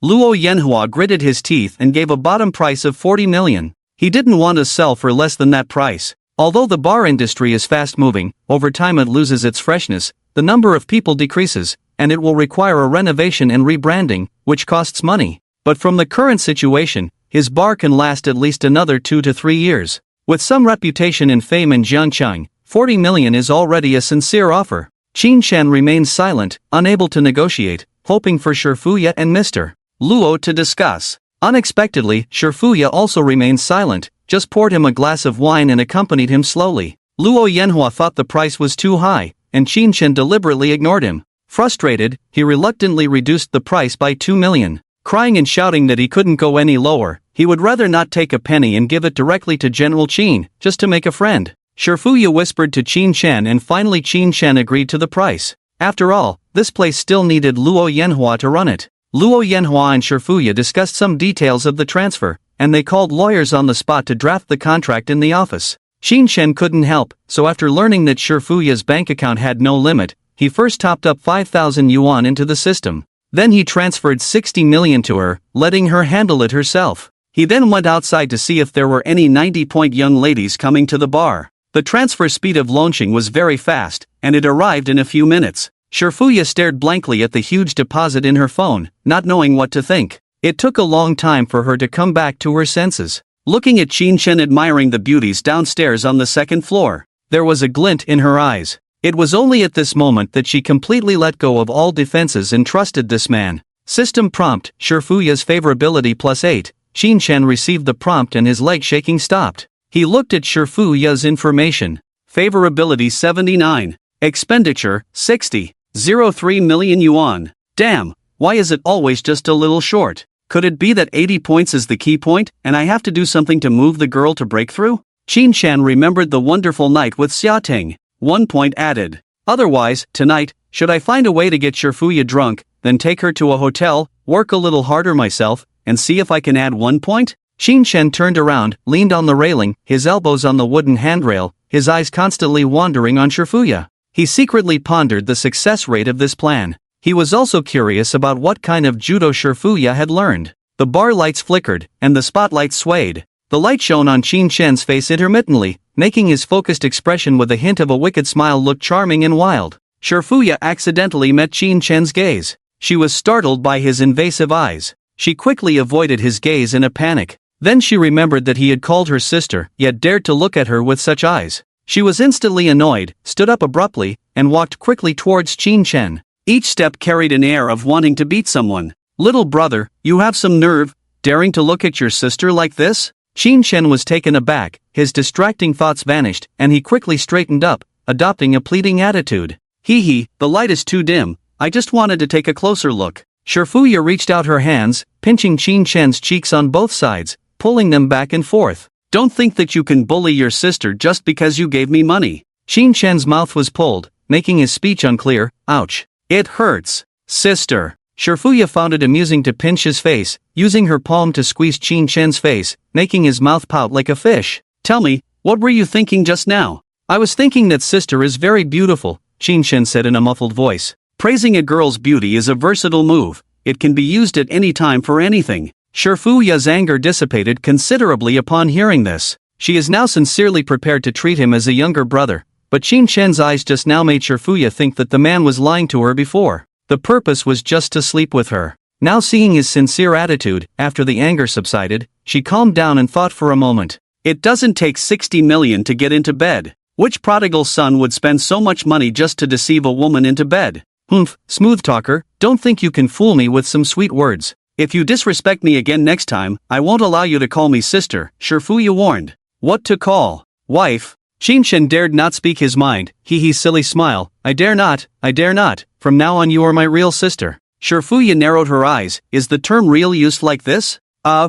Luo Yanhua gritted his teeth and gave a bottom price of 40 million. He didn't want to sell for less than that price. Although the bar industry is fast-moving, over time it loses its freshness, the number of people decreases, and it will require a renovation and rebranding, which costs money. But from the current situation, his bar can last at least another 2 to 3 years. With some reputation and fame in Jiangchang, 40 million is already a sincere offer. Qin Shen remained silent, unable to negotiate, hoping for Shifuya and Mr. Luo to discuss. Unexpectedly, Shifuya also remained silent, just poured him a glass of wine and accompanied him slowly. Luo Yanhua thought the price was too high, and Qin Shen deliberately ignored him. Frustrated, he reluctantly reduced the price by 2 million. Crying and shouting that he couldn't go any lower, he would rather not take a penny and give it directly to General Qin, just to make a friend. Shifuya whispered to Qin Shen and finally Qin Shen agreed to the price. After all, this place still needed Luo Yanhua to run it. Luo Yanhua and Shifuya discussed some details of the transfer, and they called lawyers on the spot to draft the contract in the office. Qin Shen couldn't help, so after learning that Shifuya's bank account had no limit, he first topped up 5,000 yuan into the system. Then he transferred 60 million to her, letting her handle it herself. He then went outside to see if there were any 90-point young ladies coming to the bar. The transfer speed of launching was very fast, and it arrived in a few minutes. Shifuya stared blankly at the huge deposit in her phone, not knowing what to think. It took a long time for her to come back to her senses. Looking at Qin Shen admiring the beauties downstairs on the second floor, there was a glint in her eyes. It was only at this moment that she completely let go of all defenses and trusted this man. System prompt, Shifuya's favorability +8. Qin Shen received the prompt and his leg shaking stopped. He looked at Shifuya's information. Favorability 79. Expenditure, 60.03 million yuan. Damn, why is it always just a little short? Could it be that 80 points is the key point, and I have to do something to move the girl to break through? Qin Shen remembered the wonderful night with Xiating. 1 point added. Otherwise, tonight, should I find a way to get Shifuya drunk, then take her to a hotel, work a little harder myself, and see if I can add 1 point? Qin Shen turned around, leaned on the railing, his elbows on the wooden handrail, his eyes constantly wandering on Shifuya. He secretly pondered the success rate of this plan. He was also curious about what kind of judo Shifuya had learned. The bar lights flickered, and the spotlight swayed. The light shone on Qin Shen's face intermittently, making his focused expression with a hint of a wicked smile look charming and wild. Shifuya accidentally met Qin Shen's gaze. She was startled by his invasive eyes. She quickly avoided his gaze in a panic. Then she remembered that he had called her sister, yet dared to look at her with such eyes. She was instantly annoyed, stood up abruptly, and walked quickly towards Qin Shen. Each step carried an air of wanting to beat someone. "Little brother, you have some nerve, daring to look at your sister like this?" Qin Shen was taken aback, his distracting thoughts vanished, and he quickly straightened up, adopting a pleading attitude. "Hee, the light is too dim, I just wanted to take a closer look." Shifuya reached out her hands, pinching Qin Shen's cheeks on both sides, pulling them back and forth. "Don't think that you can bully your sister just because you gave me money." Qin Shen's mouth was pulled, making his speech unclear. "Ouch. It hurts. Sister." Shifuya found it amusing to pinch his face, using her palm to squeeze Qin Shen's face, making his mouth pout like a fish. "Tell me, what were you thinking just now?" "I was thinking that sister is very beautiful," Qin Shen said in a muffled voice. Praising a girl's beauty is a versatile move. It can be used at any time for anything. Shifuya's anger dissipated considerably upon hearing this. She is now sincerely prepared to treat him as a younger brother, but Qin Shen's eyes just now made Shifuya think that the man was lying to her before. The purpose was just to sleep with her. Now seeing his sincere attitude, after the anger subsided, she calmed down and thought for a moment. "It doesn't take 60 million to get into bed. Which prodigal son would spend so much money just to deceive a woman into bed?" "Humph, smooth talker, don't think you can fool me with some sweet words. If you disrespect me again next time, I won't allow you to call me sister," Shifuya warned. "What to call? Wife?" Qin Shen dared not speak his mind. Hee silly smile. I dare not. From now on you are my real sister." Shifuya narrowed her eyes. "Is the term real used like this?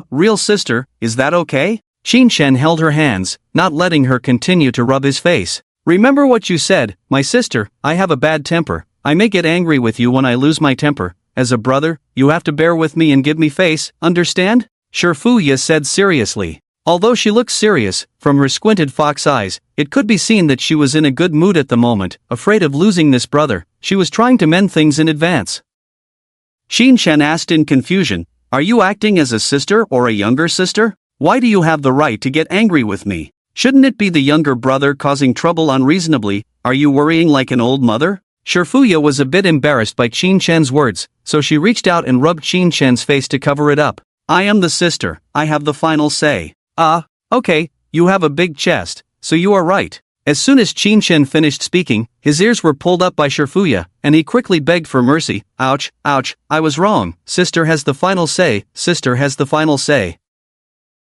Real sister, is that okay?" Qin Shen held her hands, not letting her continue to rub his face. "Remember what you said, my sister, I have a bad temper. I may get angry with you when I lose my temper. As a brother, you have to bear with me and give me face, understand?" Shifuya said seriously. Although she looked serious, from her squinted fox eyes, it could be seen that she was in a good mood at the moment. Afraid of losing this brother, she was trying to mend things in advance. Qin Shen asked in confusion, "Are you acting as a sister or a younger sister? Why do you have the right to get angry with me? Shouldn't it be the younger brother causing trouble unreasonably? Are you worrying like an old mother?" Shifuya was a bit embarrassed by Qin Shen's words, so she reached out and rubbed Qin Shen's face to cover it up. "I am the sister, I have the final say." Okay, you have a big chest, so you are right." As soon as Qin Shen finished speaking, his ears were pulled up by Shifuya, and he quickly begged for mercy. Ouch, I was wrong. Sister has the final say, sister has the final say.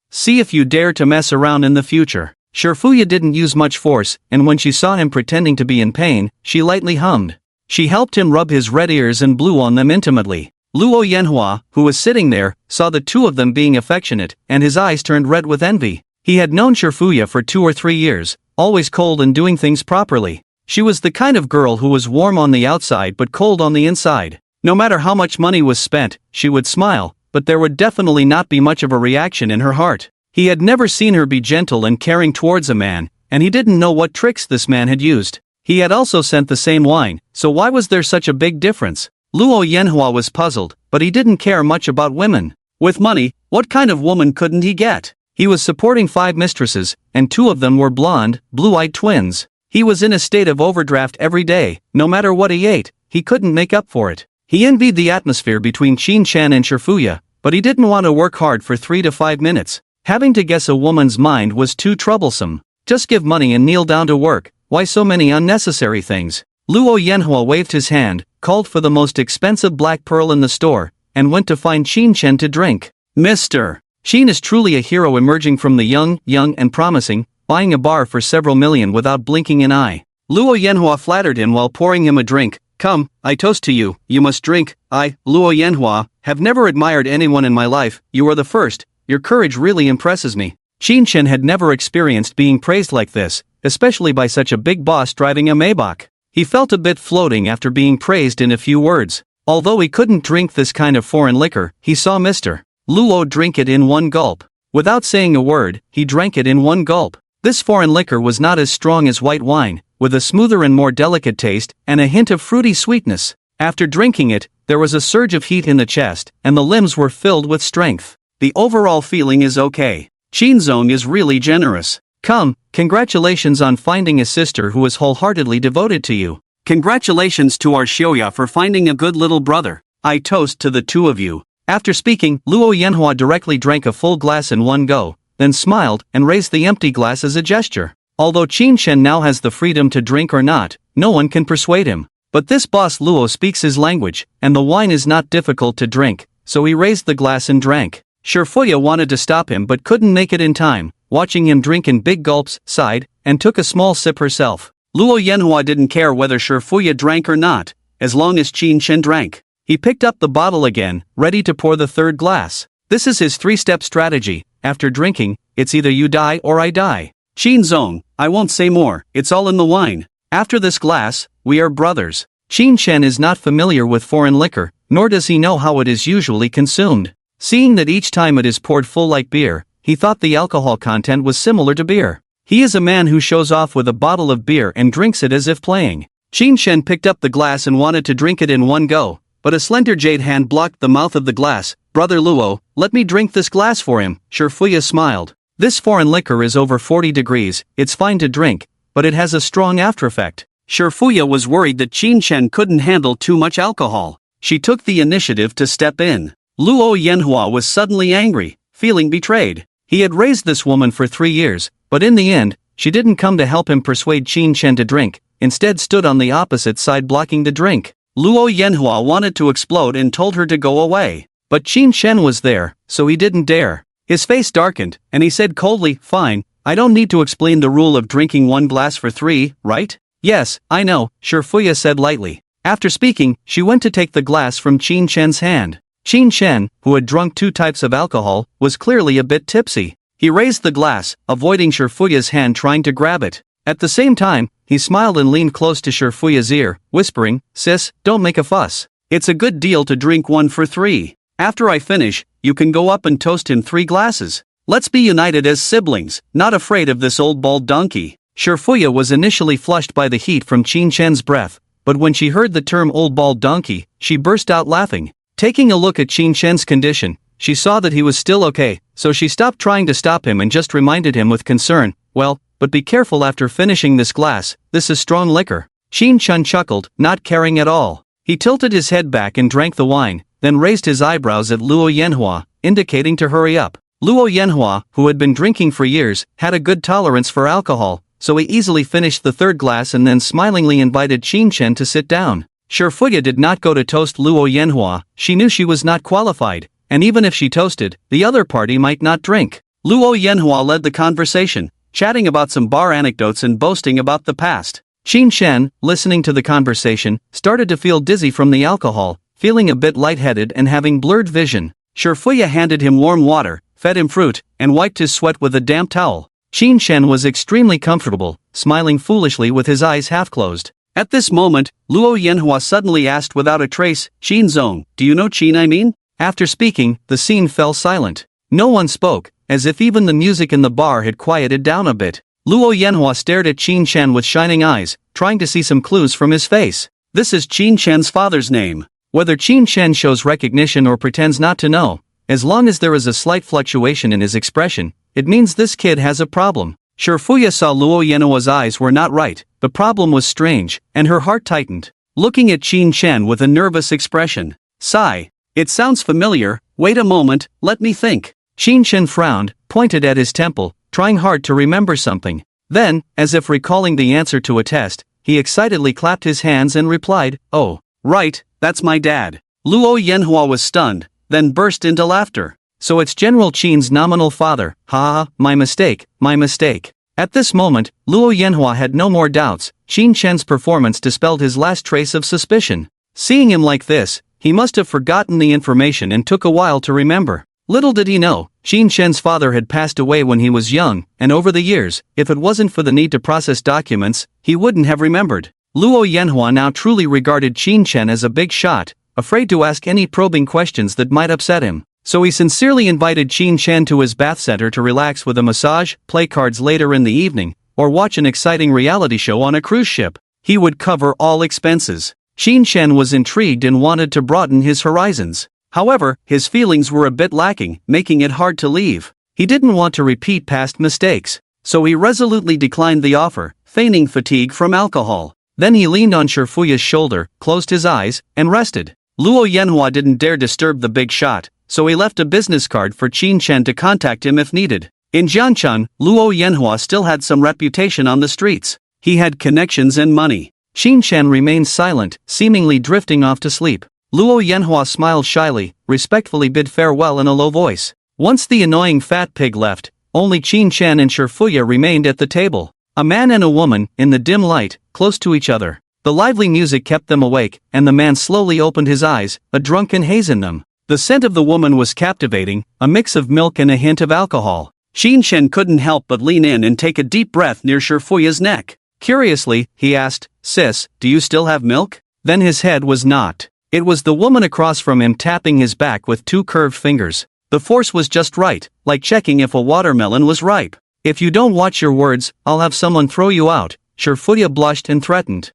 See if you dare to mess around in the future. Shifuya didn't use much force, and when she saw him pretending to be in pain, she lightly hummed. She helped him rub his red ears and blew on them intimately. Luo Yanhua, who was sitting there, saw the two of them being affectionate, and his eyes turned red with envy. He had known Shifuya for 2 or 3 years, always cold and doing things properly. She was the kind of girl who was warm on the outside but cold on the inside. No matter how much money was spent, she would smile, but there would definitely not be much of a reaction in her heart. He had never seen her be gentle and caring towards a man, and he didn't know what tricks this man had used. He had also sent the same wine, so why was there such a big difference? Luo Yanhua was puzzled, but he didn't care much about women. With money, what kind of woman couldn't he get? He was supporting 5 mistresses, and 2 of them were blonde, blue-eyed twins. He was in a state of overdraft every day. No matter what he ate, he couldn't make up for it. He envied the atmosphere between Qin Shen and Shifuya, but he didn't want to work hard for 3 to 5 minutes. Having to guess a woman's mind was too troublesome. Just give money and kneel down to work. Why so many unnecessary things? Luo Yanhua waved his hand, called for the most expensive black pearl in the store, and went to find Qin Shen to drink. Mr. Qin is truly a hero emerging from the young and promising, buying a bar for several million without blinking an eye. Luo Yanhua flattered him while pouring him a drink. Come, I toast to you, you must drink. I, Luo Yanhua, have never admired anyone in my life, you are the first, your courage really impresses me. Qin Shen had never experienced being praised like this, especially by such a big boss driving a Maybach. He felt a bit floating after being praised in a few words. Although he couldn't drink this kind of foreign liquor, he saw Mr. Luo drink it in one gulp. Without saying a word, he drank it in one gulp. This foreign liquor was not as strong as white wine, with a smoother and more delicate taste, and a hint of fruity sweetness. After drinking it, there was a surge of heat in the chest, and the limbs were filled with strength. The overall feeling is okay. Shinzong is really generous. Come, congratulations on finding a sister who is wholeheartedly devoted to you. Congratulations to our Xiaoya for finding a good little brother. I toast to the two of you. After speaking, Luo Yanhua directly drank a full glass in one go, then smiled and raised the empty glass as a gesture. Although Qin Shen now has the freedom to drink or not, no one can persuade him. But this boss Luo speaks his language, and the wine is not difficult to drink, so he raised the glass and drank. Shifuya wanted to stop him but couldn't make it in time. Watching him drink in big gulps, sighed, and took a small sip herself. Luo Yanhua didn't care whether Shifuya drank or not, as long as Qin Shen drank. He picked up the bottle again, ready to pour the third glass. This is his three-step strategy. After drinking, it's either you die or I die. Shinzong, I won't say more, it's all in the wine. After this glass, we are brothers. Qin Shen is not familiar with foreign liquor, nor does he know how it is usually consumed. Seeing that each time it is poured full like beer, he thought the alcohol content was similar to beer. He is a man who shows off with a bottle of beer and drinks it as if playing. Qin Shen picked up the glass and wanted to drink it in one go, but a slender jade hand blocked the mouth of the glass. Brother Luo, let me drink this glass for him. Shifuya smiled. This foreign liquor is over 40 degrees, it's fine to drink, but it has a strong aftereffect. Shifuya was worried that Qin Shen couldn't handle too much alcohol. She took the initiative to step in. Luo Yanhua was suddenly angry, feeling betrayed. He had raised this woman for 3 years, but in the end, she didn't come to help him persuade Qin Shen to drink, instead stood on the opposite side blocking the drink. Luo Yanhua wanted to explode and told her to go away. But Qin Shen was there, so he didn't dare. His face darkened, and he said coldly, fine, I don't need to explain the rule of drinking one glass for 3, right? Yes, I know, Shifuya said lightly. After speaking, she went to take the glass from Qin Shen's hand. Qin Shen, who had drunk 2 types of alcohol, was clearly a bit tipsy. He raised the glass, avoiding Shifuya's hand trying to grab it. At the same time, he smiled and leaned close to Shifuya's ear, whispering, sis, don't make a fuss. It's a good deal to drink one for 3. After I finish, you can go up and toast him 3 glasses. Let's be united as siblings, not afraid of this old bald donkey. Shifuya was initially flushed by the heat from Qin Shen's breath, but when she heard the term old bald donkey, she burst out laughing. Taking a look at Qin Shen's condition, she saw that he was still okay, so she stopped trying to stop him and just reminded him with concern, well, but be careful after finishing this glass, this is strong liquor. Qin Shen chuckled, not caring at all. He tilted his head back and drank the wine, then raised his eyebrows at Luo Yanhua, indicating to hurry up. Luo Yanhua, who had been drinking for years, had a good tolerance for alcohol, so he easily finished the third glass and then smilingly invited Qin Shen to sit down. Shifuya did not go to toast Luo Yanhua, she knew she was not qualified, and even if she toasted, the other party might not drink. Luo Yanhua led the conversation, chatting about some bar anecdotes and boasting about the past. Qin Shen, listening to the conversation, started to feel dizzy from the alcohol, feeling a bit lightheaded and having blurred vision. Shifuya handed him warm water, fed him fruit, and wiped his sweat with a damp towel. Qin Shen was extremely comfortable, smiling foolishly with his eyes half closed. At this moment, Luo Yanhua suddenly asked without a trace, Qinzong, do you know Qin I mean? After speaking, the scene fell silent. No one spoke, as if even the music in the bar had quieted down a bit. Luo Yanhua stared at Qin Shen with shining eyes, trying to see some clues from his face. This is Qin Shen's father's name. Whether Qin Shen shows recognition or pretends not to know, as long as there is a slight fluctuation in his expression, it means this kid has a problem. Shifuya saw Luo Yanhua's eyes were not right, the problem was strange, and her heart tightened. Looking at Qin Shen with a nervous expression. Sigh. It sounds familiar, wait a moment, let me think. Qin Shen frowned, pointed at his temple, trying hard to remember something. Then, as if recalling the answer to a test, he excitedly clapped his hands and replied, oh, right, that's my dad. Luo Yanhua was stunned, then burst into laughter. So it's General Qin's nominal father, ha ha, my mistake, my mistake. At this moment, Luo Yanhua had no more doubts, Qin Shen's performance dispelled his last trace of suspicion. Seeing him like this, he must have forgotten the information and took a while to remember. Little did he know, Qin Shen's father had passed away when he was young, and over the years, if it wasn't for the need to process documents, he wouldn't have remembered. Luo Yanhua now truly regarded Qin Shen as a big shot, afraid to ask any probing questions that might upset him. So he sincerely invited Qin Shen to his bath center to relax with a massage, play cards later in the evening, or watch an exciting reality show on a cruise ship. He would cover all expenses. Qin Shen was intrigued and wanted to broaden his horizons. However, his feelings were a bit lacking, making it hard to leave. He didn't want to repeat past mistakes, so he resolutely declined the offer, feigning fatigue from alcohol. Then he leaned on Shifuya's shoulder, closed his eyes, and rested. Luo Yanhua didn't dare disturb the big shot, so he left a business card for Qin Shen to contact him if needed. In Jianshan, Luo Yanhua still had some reputation on the streets. He had connections and money. Qin Shen remained silent, seemingly drifting off to sleep. Luo Yanhua smiled shyly, respectfully bid farewell in a low voice. Once the annoying fat pig left, only Qin Shen and Shifuya remained at the table. A man and a woman, in the dim light, close to each other. The lively music kept them awake, and the man slowly opened his eyes, a drunken haze in them. The scent of the woman was captivating, a mix of milk and a hint of alcohol. Qin Shen couldn't help but lean in and take a deep breath near Shifuya's neck. Curiously, he asked, "Sis, do you still have milk?" Then his head was knocked. It was the woman across from him tapping his back with two curved fingers. The force was just right, like checking if a watermelon was ripe. "If you don't watch your words, I'll have someone throw you out," Shifuya blushed and threatened.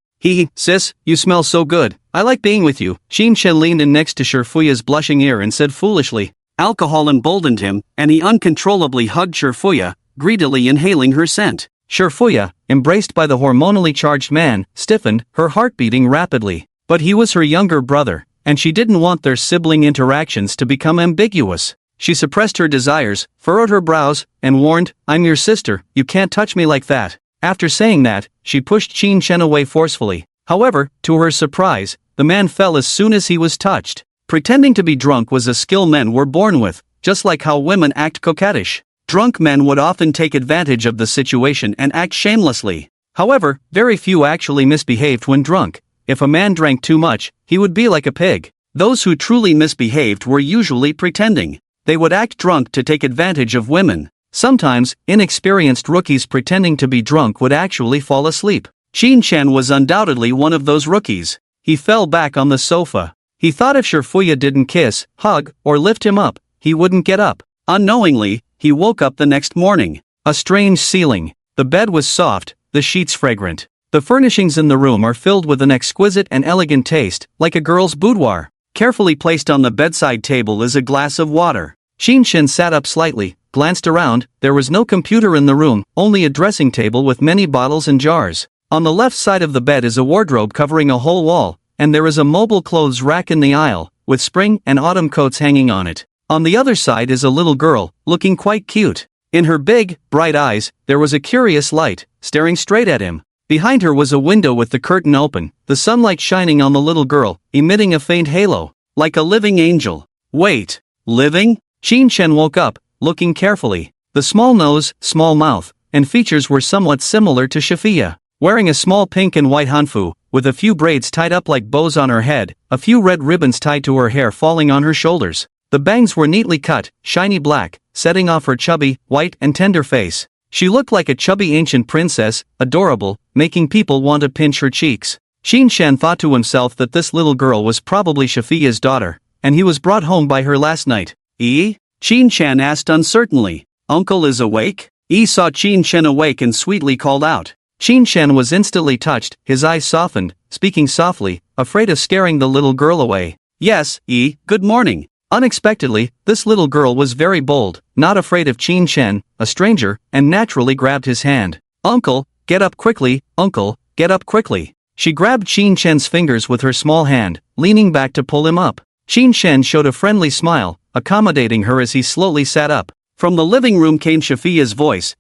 Sis, you smell so good, I like being with you." Qin Shen leaned in next to Shifuya's blushing ear and said foolishly. Alcohol emboldened him, and he uncontrollably hugged Shifuya, greedily inhaling her scent. Shifuya, embraced by the hormonally charged man, stiffened, her heart beating rapidly. But he was her younger brother, and she didn't want their sibling interactions to become ambiguous. She suppressed her desires, furrowed her brows, and warned, "I'm your sister, you can't touch me like that." After saying that, she pushed Qin Shen away forcefully. However, to her surprise, the man fell as soon as he was touched. Pretending to be drunk was a skill men were born with, just like how women act coquettish. Drunk men would often take advantage of the situation and act shamelessly. However, very few actually misbehaved when drunk. If a man drank too much, he would be like a pig. Those who truly misbehaved were usually pretending. They would act drunk to take advantage of women. Sometimes, inexperienced rookies pretending to be drunk would actually fall asleep. Qin Shen was undoubtedly one of those rookies. He fell back on the sofa. He thought if Shifuya didn't kiss, hug, or lift him up, he wouldn't get up. Unknowingly, he woke up the next morning. A strange ceiling. The bed was soft, the sheets fragrant. The furnishings in the room are filled with an exquisite and elegant taste, like a girl's boudoir. Carefully placed on the bedside table is a glass of water. Qin Shen sat up slightly, glanced around. There was no computer in the room, only a dressing table with many bottles and jars. On the left side of the bed is a wardrobe covering a whole wall, and there is a mobile clothes rack in the aisle, with spring and autumn coats hanging on it. On the other side is a little girl, looking quite cute. In her big, bright eyes, there was a curious light, staring straight at him. Behind her was a window with the curtain open, the sunlight shining on the little girl, emitting a faint halo, like a living angel. Wait, living? Qin Shen woke up, looking carefully. The small nose, small mouth, and features were somewhat similar to Shifuya. Wearing a small pink and white hanfu, with a few braids tied up like bows on her head, a few red ribbons tied to her hair falling on her shoulders. The bangs were neatly cut, shiny black, setting off her chubby, white and tender face. She looked like a chubby ancient princess, adorable, making people want to pinch her cheeks. Qin Shen thought to himself that this little girl was probably Shifuya's daughter, and he was brought home by her last night. Qin Shen asked uncertainly. "Uncle is awake?" Saw Qin Shen awake and sweetly called out. Qin Shen was instantly touched, his eyes softened, speaking softly, afraid of scaring the little girl away. "Yes, good morning." Unexpectedly, this little girl was very bold, not afraid of Qin Shen, a stranger, and naturally grabbed his hand. "Uncle, get up quickly, uncle, get up quickly." She grabbed Qin Shen's fingers with her small hand, leaning back to pull him up. Qin Shen showed a friendly smile, accommodating her as he slowly sat up. From the living room came Shifuya's voice.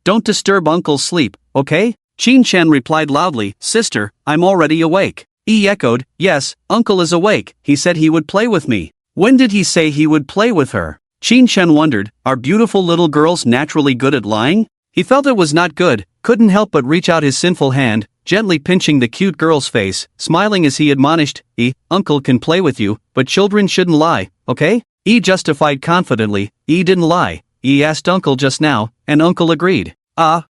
Don't disturb uncle's sleep, okay?" Qin Shen replied loudly, "Sister, I'm already awake." Echoed, "Yes, uncle is awake, he said he would play with me." When did he say he would play with her? Qin Shen wondered, are beautiful little girls naturally good at lying? He felt it was not good, couldn't help but reach out his sinful hand, gently pinching the cute girl's face, smiling as he admonished, "Uncle can play with you, but children shouldn't lie, okay?" Justified confidently, didn't lie. Asked uncle just now, and uncle agreed.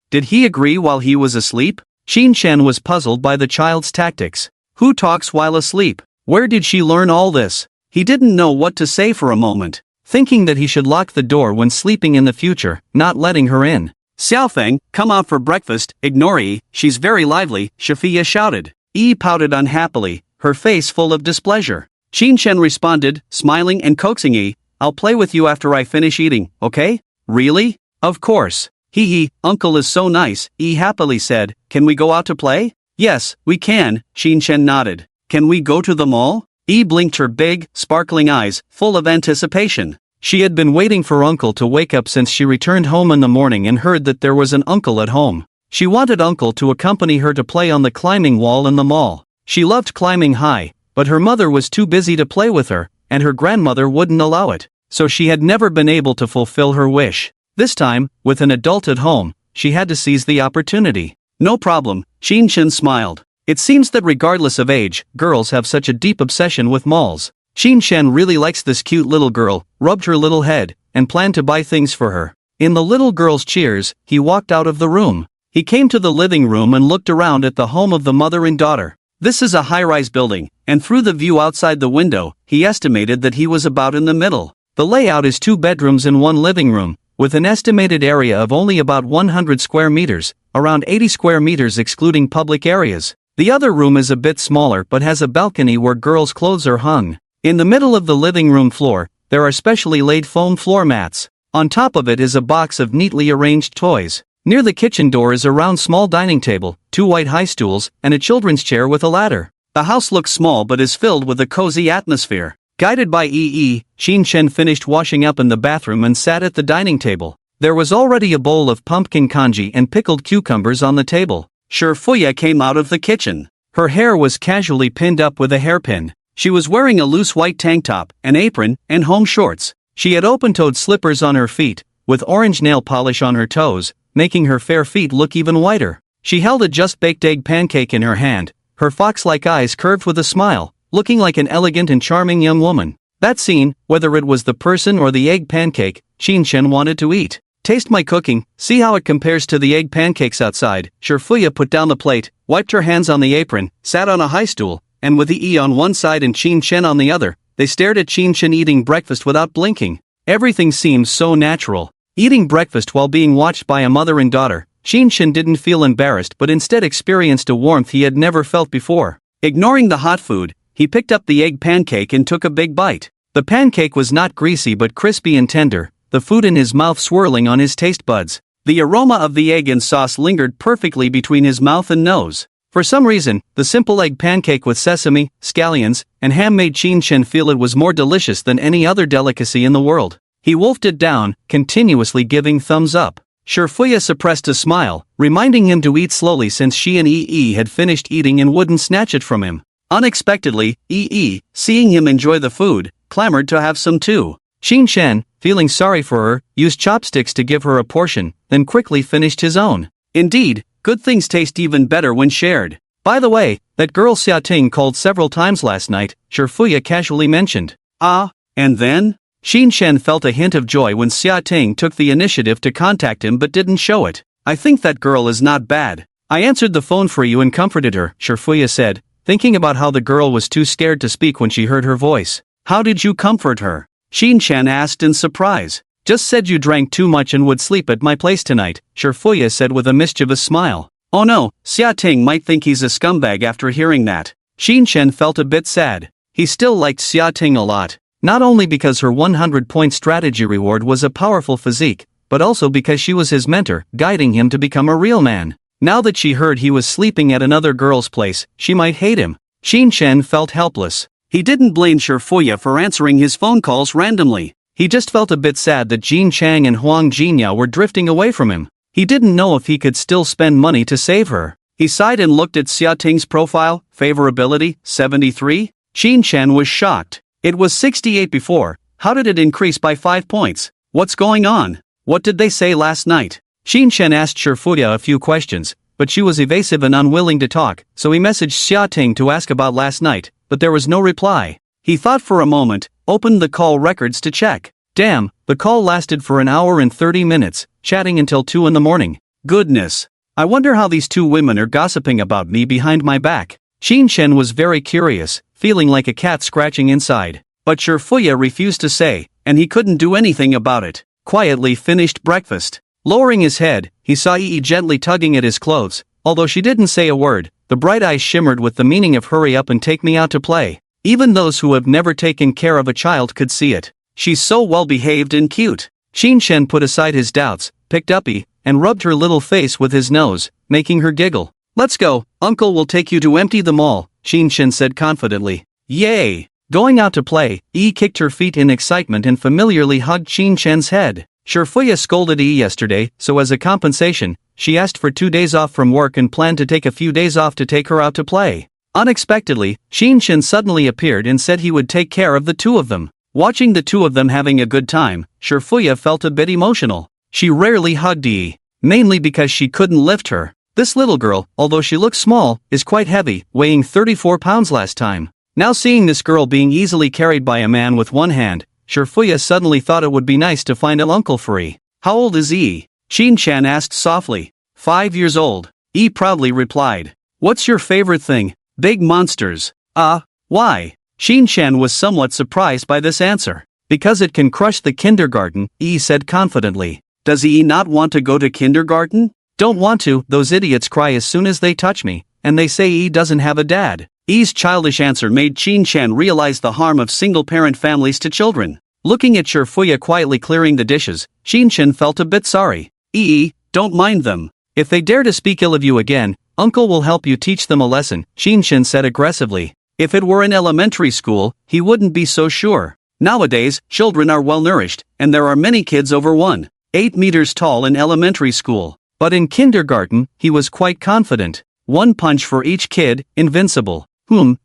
Did he agree while he was asleep? Qin Shen was puzzled by the child's tactics. Who talks while asleep? Where did she learn all this? He didn't know what to say for a moment, thinking that he should lock the door when sleeping in the future, not letting her in. Xiaofeng, come out for breakfast, ignore Yi, she's very lively, Shafia shouted. Yi pouted unhappily, her face full of displeasure. Qin Shen responded, smiling and coaxing Yi, I'll play with you after I finish eating, okay? Really? Of course. Hee, uncle is so nice, Yi happily said, can we go out to play? Yes, we can, Qin Shen nodded. Can we go to the mall? Yi blinked her big, sparkling eyes, full of anticipation. She had been waiting for uncle to wake up since she returned home in the morning and heard that there was an uncle at home. She wanted uncle to accompany her to play on the climbing wall in the mall. She loved climbing high, but her mother was too busy to play with her, and her grandmother wouldn't allow it, so she had never been able to fulfill her wish. This time, with an adult at home, she had to seize the opportunity. No problem, Qin Shen smiled. It seems that regardless of age, girls have such a deep obsession with malls. Qin Shen really likes this cute little girl, rubbed her little head, and planned to buy things for her. In the little girl's cheers, he walked out of the room. He came to the living room and looked around at the home of the mother and daughter. This is a high-rise building, and through the view outside the window, he estimated that he was about in the middle. The layout is 2 bedrooms and 1 living room, with an estimated area of only about 100 square meters, around 80 square meters excluding public areas. The other room is a bit smaller but has a balcony where girls' clothes are hung. In the middle of the living room floor, there are specially laid foam floor mats. On top of it is a box of neatly arranged toys. Near the kitchen door is a round small dining table, 2 white high stools, and a children's chair with a ladder. The house looks small but is filled with a cozy atmosphere. Guided by Yi, Qin Shen finished washing up in the bathroom and sat at the dining table. There was already a bowl of pumpkin congee and pickled cucumbers on the table. Fuya came out of the kitchen. Her hair was casually pinned up with a hairpin. She was wearing a loose white tank top, an apron, and home shorts. She had open-toed slippers on her feet, with orange nail polish on her toes, making her fair feet look even whiter. She held a just-baked egg pancake in her hand, her fox-like eyes curved with a smile, looking like an elegant and charming young woman. That scene, whether it was the person or the egg pancake, Qin Shen wanted to eat. Taste my cooking, see how it compares to the egg pancakes outside. Fuya put down the plate, wiped her hands on the apron, sat on a high stool, and with Yi on one side and Qin Shen on the other, they stared at Qin Shen eating breakfast without blinking. Everything seemed so natural. Eating breakfast while being watched by a mother and daughter, Qin Shen didn't feel embarrassed but instead experienced a warmth he had never felt before. Ignoring the hot food, he picked up the egg pancake and took a big bite. The pancake was not greasy but crispy and tender, the food in his mouth swirling on his taste buds. The aroma of the egg and sauce lingered perfectly between his mouth and nose. For some reason, the simple egg pancake with sesame, scallions, and ham made Qin Shen feel it was more delicious than any other delicacy in the world. He wolfed it down, continuously giving thumbs up. Fuya suppressed a smile, reminding him to eat slowly since she and Yi had finished eating and wouldn't snatch it from him. Unexpectedly, Yi, seeing him enjoy the food, clamored to have some too. Qin Shen, feeling sorry for her, used chopsticks to give her a portion, then quickly finished his own. Indeed, good things taste even better when shared. By the way, that girl Xiaoting called several times last night, Fuya casually mentioned. Ah, and then? Qin Shen felt a hint of joy when Xiaoting took the initiative to contact him but didn't show it. I think that girl is not bad. I answered the phone for you and comforted her, Fuya said, thinking about how the girl was too scared to speak when she heard her voice. How did you comfort her? Qin Shen asked in surprise. Just said you drank too much and would sleep at my place tonight, Fuya said with a mischievous smile. Oh no, Xiaoting might think he's a scumbag after hearing that. Qin Shen felt a bit sad. He still liked Xiaoting a lot. Not only because her 100-point strategy reward was a powerful physique, but also because she was his mentor, guiding him to become a real man. Now that she heard he was sleeping at another girl's place, she might hate him. Qin Shen felt helpless. He didn't blame Fuya for answering his phone calls randomly. He just felt a bit sad that Jin Chang and Huang Jinya were drifting away from him. He didn't know if he could still spend money to save her. He sighed and looked at Xiaoting's profile, favorability, 73. Qin Shen was shocked. It was 68 before, how did it increase by 5 points? What's going on? What did they say last night? Qin Shen asked Fuya a few questions, but she was evasive and unwilling to talk, so he messaged Xiaoting to ask about last night, but there was no reply. He thought for a moment, opened the call records to check. Damn, the call lasted for an hour and 30 minutes, chatting until 2 in the morning. Goodness. I wonder how these two women are gossiping about me behind my back. Qin Shen was very curious, feeling like a cat scratching inside. But Fuya refused to say, and he couldn't do anything about it. Quietly finished breakfast. Lowering his head, he saw Yi gently tugging at his clothes. Although she didn't say a word, the bright eyes shimmered with the meaning of hurry up and take me out to play. Even those who have never taken care of a child could see it. She's so well behaved and cute. Qinshen put aside his doubts, picked up Yi, and rubbed her little face with his nose, making her giggle. Let's go, Uncle will take you to empty the mall, Qinshen said confidently. Yay! Going out to play, Yi kicked her feet in excitement and familiarly hugged Qinshen's head. Shifuya scolded Yi yesterday, so as a compensation, she asked for 2 days off from work and planned to take a few days off to take her out to play. Unexpectedly, Qinshen suddenly appeared and said he would take care of the two of them. Watching the two of them having a good time, Shifuya felt a bit emotional. She rarely hugged Yi, mainly because she couldn't lift her. This little girl, although she looks small, is quite heavy, weighing 34 pounds last time. Now seeing this girl being easily carried by a man with one hand, Shifuya suddenly thought it would be nice to find an uncle for Yi. How old is Yi? Qinshan asked softly. 5 years old. Yi proudly replied. What's your favorite thing? Big monsters. Why? Qinshan was somewhat surprised by this answer. Because it can crush the kindergarten, Yi said confidently. Does Yi not want to go to kindergarten? Don't want to, those idiots cry as soon as they touch me, and they say Yi doesn't have a dad. Yi's childish answer made Qinshan realize the harm of single-parent families to children. Looking at Shifuya quietly clearing the dishes, Qinshan felt a bit sorry. Yi, don't mind them. If they dare to speak ill of you again, Uncle will help you teach them a lesson, Qinshan said aggressively. If it were in elementary school, he wouldn't be so sure. Nowadays, children are well-nourished, and there are many kids over 1.8 meters tall in elementary school. But in kindergarten, he was quite confident. 1 punch for each kid, invincible.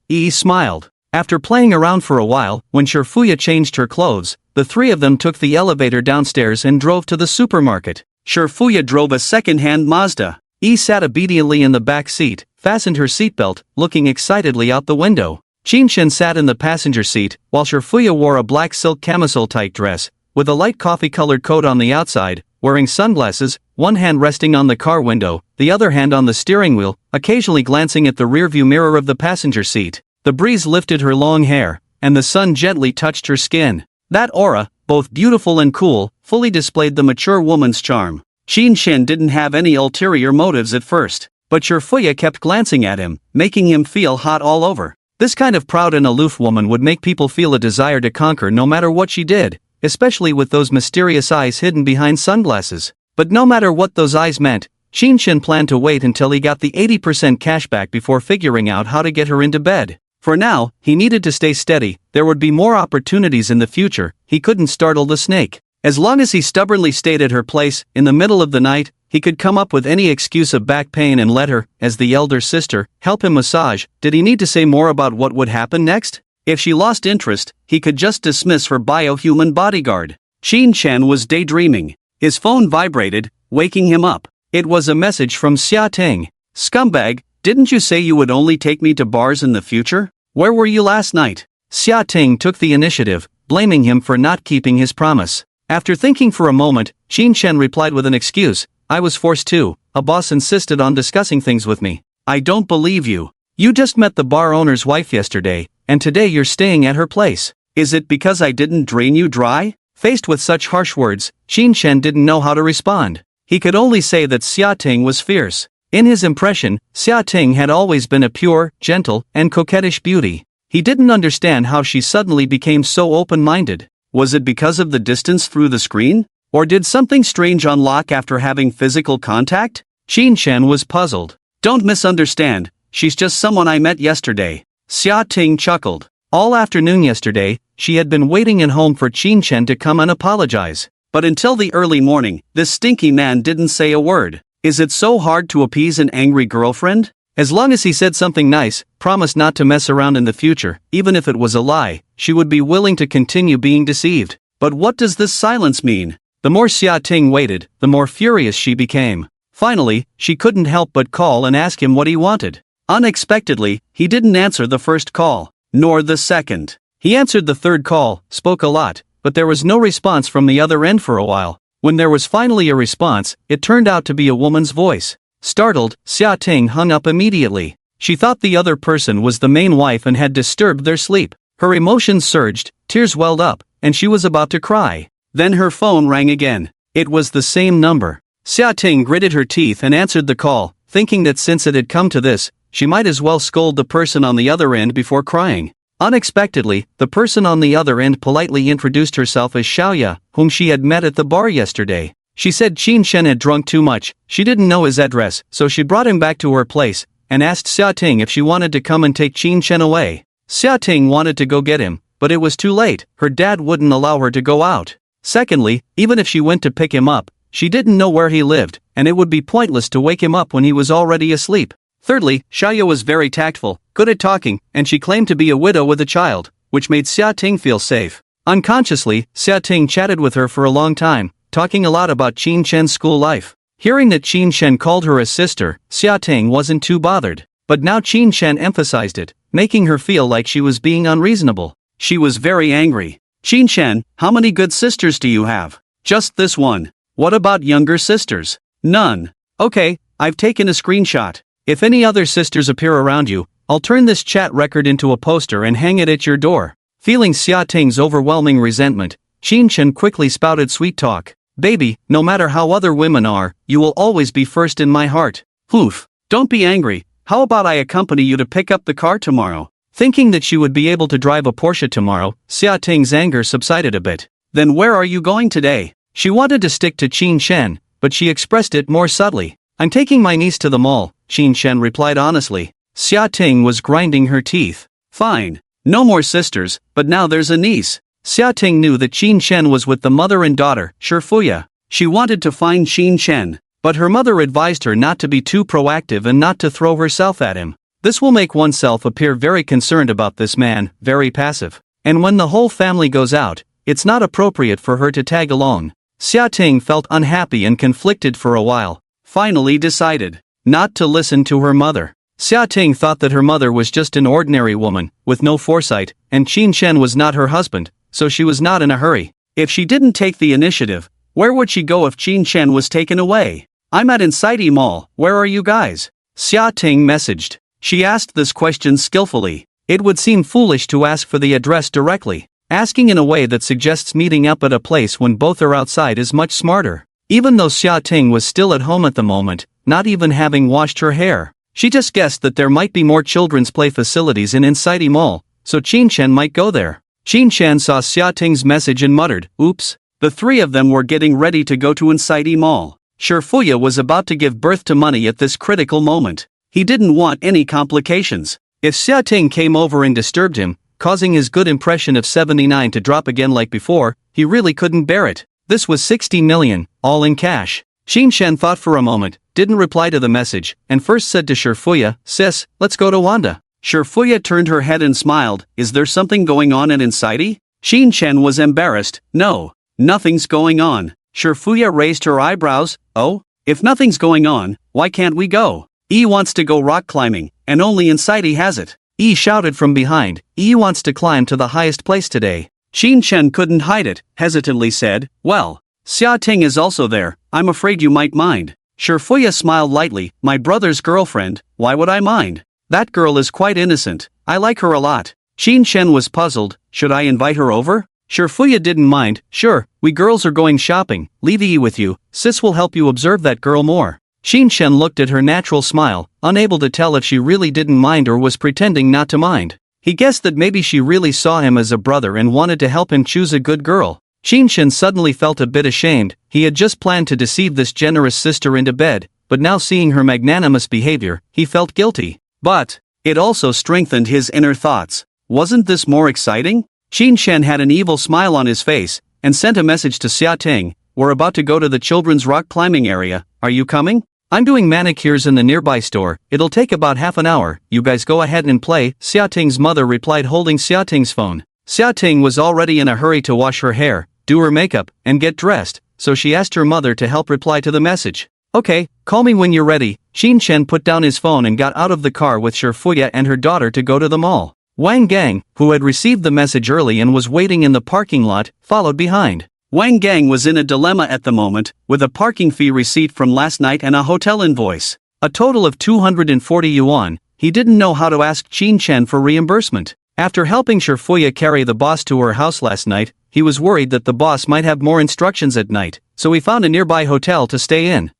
Yi smiled. After playing around for a while, when Shifuya changed her clothes, the three of them took the elevator downstairs and drove to the supermarket. Shifuya drove a second-hand Mazda. Yi sat obediently in the back seat, fastened her seatbelt, looking excitedly out the window. Qinshan sat in the passenger seat, while Shifuya wore a black silk camisole-tight dress, with a light coffee-colored coat on the outside, wearing sunglasses, one hand resting on the car window, the other hand on the steering wheel, occasionally glancing at the rearview mirror of the passenger seat. The breeze lifted her long hair, and the sun gently touched her skin. That aura, both beautiful and cool, fully displayed the mature woman's charm. Qinshan didn't have any ulterior motives at first, but Shifuya kept glancing at him, making him feel hot all over. This kind of proud and aloof woman would make people feel a desire to conquer no matter what she did, especially with those mysterious eyes hidden behind sunglasses. But no matter what those eyes meant, Qinshan planned to wait until he got the 80% cashback before figuring out how to get her into bed. For now, he needed to stay steady. There would be more opportunities in the future. He couldn't startle the snake. As long as he stubbornly stayed at her place, in the middle of the night, he could come up with any excuse of back pain and let her, as the elder sister, help him massage. Did he need to say more about what would happen next? If she lost interest, he could just dismiss her bio-human bodyguard. Qinshan was daydreaming. His phone vibrated, waking him up. It was a message from Xia Ting. Scumbag, didn't you say you would only take me to bars in the future? Where were you last night? Xia Ting took the initiative, blaming him for not keeping his promise. After thinking for a moment, Qinshan replied with an excuse. I was forced to. A boss insisted on discussing things with me. I don't believe you. You just met the bar owner's wife yesterday, and today you're staying at her place. Is it because I didn't drain you dry? Faced with such harsh words, Qinshan didn't know how to respond. He could only say that Xia Ting was fierce. In his impression, Xia Ting had always been a pure, gentle, and coquettish beauty. He didn't understand how she suddenly became so open-minded. Was it because of the distance through the screen? Or did something strange unlock after having physical contact? Qinshan was puzzled. Don't misunderstand, she's just someone I met yesterday. Xia Ting chuckled. All afternoon yesterday, she had been waiting at home for Qinshan to come and apologize. But until the early morning, this stinky man didn't say a word. Is it so hard to appease an angry girlfriend? As long as he said something nice, promised not to mess around in the future, even if it was a lie, she would be willing to continue being deceived. But what does this silence mean? The more Xia Ting waited, the more furious she became. Finally, she couldn't help but call and ask him what he wanted. Unexpectedly, he didn't answer the first call, nor the second. He answered the third call, spoke a lot, but there was no response from the other end for a while. When there was finally a response, it turned out to be a woman's voice. Startled, Xia Ting hung up immediately. She thought the other person was the main wife and had disturbed their sleep. Her emotions surged, tears welled up, and she was about to cry. Then her phone rang again. It was the same number. Xia Ting gritted her teeth and answered the call, thinking that since it had come to this, she might as well scold the person on the other end before crying. Unexpectedly, the person on the other end politely introduced herself as Xiaoya, whom she had met at the bar yesterday. She said Qin Shen had drunk too much, she didn't know his address, so she brought him back to her place, and asked Xia Ting if she wanted to come and take Qin Shen away. Xia Ting wanted to go get him, but it was too late, her dad wouldn't allow her to go out. Secondly, even if she went to pick him up, she didn't know where he lived, and it would be pointless to wake him up when he was already asleep. Thirdly, Xiaoya was very tactful, good at talking, and she claimed to be a widow with a child, which made Xia Ting feel safe. Unconsciously, Xia Ting chatted with her for a long time, talking a lot about Qin Shen's school life. Hearing that Qin Shen called her a sister, Xia Ting wasn't too bothered. But now Qin Shen emphasized it, making her feel like she was being unreasonable. She was very angry. Qin Shen, how many good sisters do you have? Just this one. What about younger sisters? None. Okay, I've taken a screenshot. If any other sisters appear around you, I'll turn this chat record into a poster and hang it at your door. Feeling Xia Ting's overwhelming resentment, Qin Shen quickly spouted sweet talk. Baby, no matter how other women are, you will always be first in my heart. Oof. Don't be angry. How about I accompany you to pick up the car tomorrow? Thinking that she would be able to drive a Porsche tomorrow, Xia Ting's anger subsided a bit. Then where are you going today? She wanted to stick to Qin Shen, but she expressed it more subtly. I'm taking my niece to the mall, Qin Shen replied honestly. Xia Ting was grinding her teeth. Fine. No more sisters, but now there's a niece. Xia Ting knew that Qin Shen was with the mother and daughter, Shifuya. She wanted to find Qin Shen, but her mother advised her not to be too proactive and not to throw herself at him. This will make oneself appear very concerned about this man, very passive. And when the whole family goes out, it's not appropriate for her to tag along. Xia Ting felt unhappy and conflicted for a while, finally decided not to listen to her mother. Xia Ting thought that her mother was just an ordinary woman, with no foresight, and Qin Shen was not her husband, so she was not in a hurry. If she didn't take the initiative, where would she go if Qin Shen was taken away? I'm at Inside Mall, where are you guys? Xia Ting messaged. She asked this question skillfully. It would seem foolish to ask for the address directly. Asking in a way that suggests meeting up at a place when both are outside is much smarter. Even though Xia Ting was still at home at the moment, not even having washed her hair, she just guessed that there might be more children's play facilities in Inside Mall, so Qin Shen might go there. Qin Shen saw Xia Ting's message and muttered, oops. The three of them were getting ready to go to Inside Mall. Shifuya was about to give birth to money at this critical moment. He didn't want any complications. If Xia Ting came over and disturbed him, causing his good impression of 79 to drop again like before, he really couldn't bear it. This was 60 million, all in cash. Qin Shen thought for a moment, didn't reply to the message, and first said to Shifuya, sis, let's go to Wanda. Shifuya turned her head and smiled, is there something going on at Inside? Qin Shen was embarrassed, no, nothing's going on. Shifuya raised her eyebrows, oh, if nothing's going on, why can't we go? E wants to go rock climbing, and only Inside has it. E shouted from behind, E wants to climb to the highest place today. Qin Shen couldn't hide it, hesitantly said, well, Xia Ting is also there, I'm afraid you might mind. Shifuya smiled lightly, my brother's girlfriend, why would I mind? That girl is quite innocent, I like her a lot. Qin Shen was puzzled, should I invite her over? Shifuya didn't mind, sure, we girls are going shopping, leave E with you, sis will help you observe that girl more. Qin Shen looked at her natural smile, unable to tell if she really didn't mind or was pretending not to mind. He guessed that maybe she really saw him as a brother and wanted to help him choose a good girl. Qin Shen suddenly felt a bit ashamed, he had just planned to deceive this generous sister into bed, but now seeing her magnanimous behavior, he felt guilty. But it also strengthened his inner thoughts. Wasn't this more exciting? Qin Shen had an evil smile on his face, and sent a message to Xia Ting, we're about to go to the children's rock climbing area, are you coming? I'm doing manicures in the nearby store, it'll take about half an hour, you guys go ahead and play, Xia Ting's mother replied holding Xia Ting's phone. Xia Ting was already in a hurry to wash her hair, do her makeup, and get dressed, so she asked her mother to help reply to the message. Okay, call me when you're ready. Qin Shen put down his phone and got out of the car with Shifuya and her daughter to go to the mall. Wang Gang, who had received the message early and was waiting in the parking lot, followed behind. Wang Gang was in a dilemma at the moment, with a parking fee receipt from last night and a hotel invoice. A total of 240 yuan, he didn't know how to ask Qin Shen for reimbursement. After helping Shifuya carry the boss to her house last night, he was worried that the boss might have more instructions at night, so he found a nearby hotel to stay in.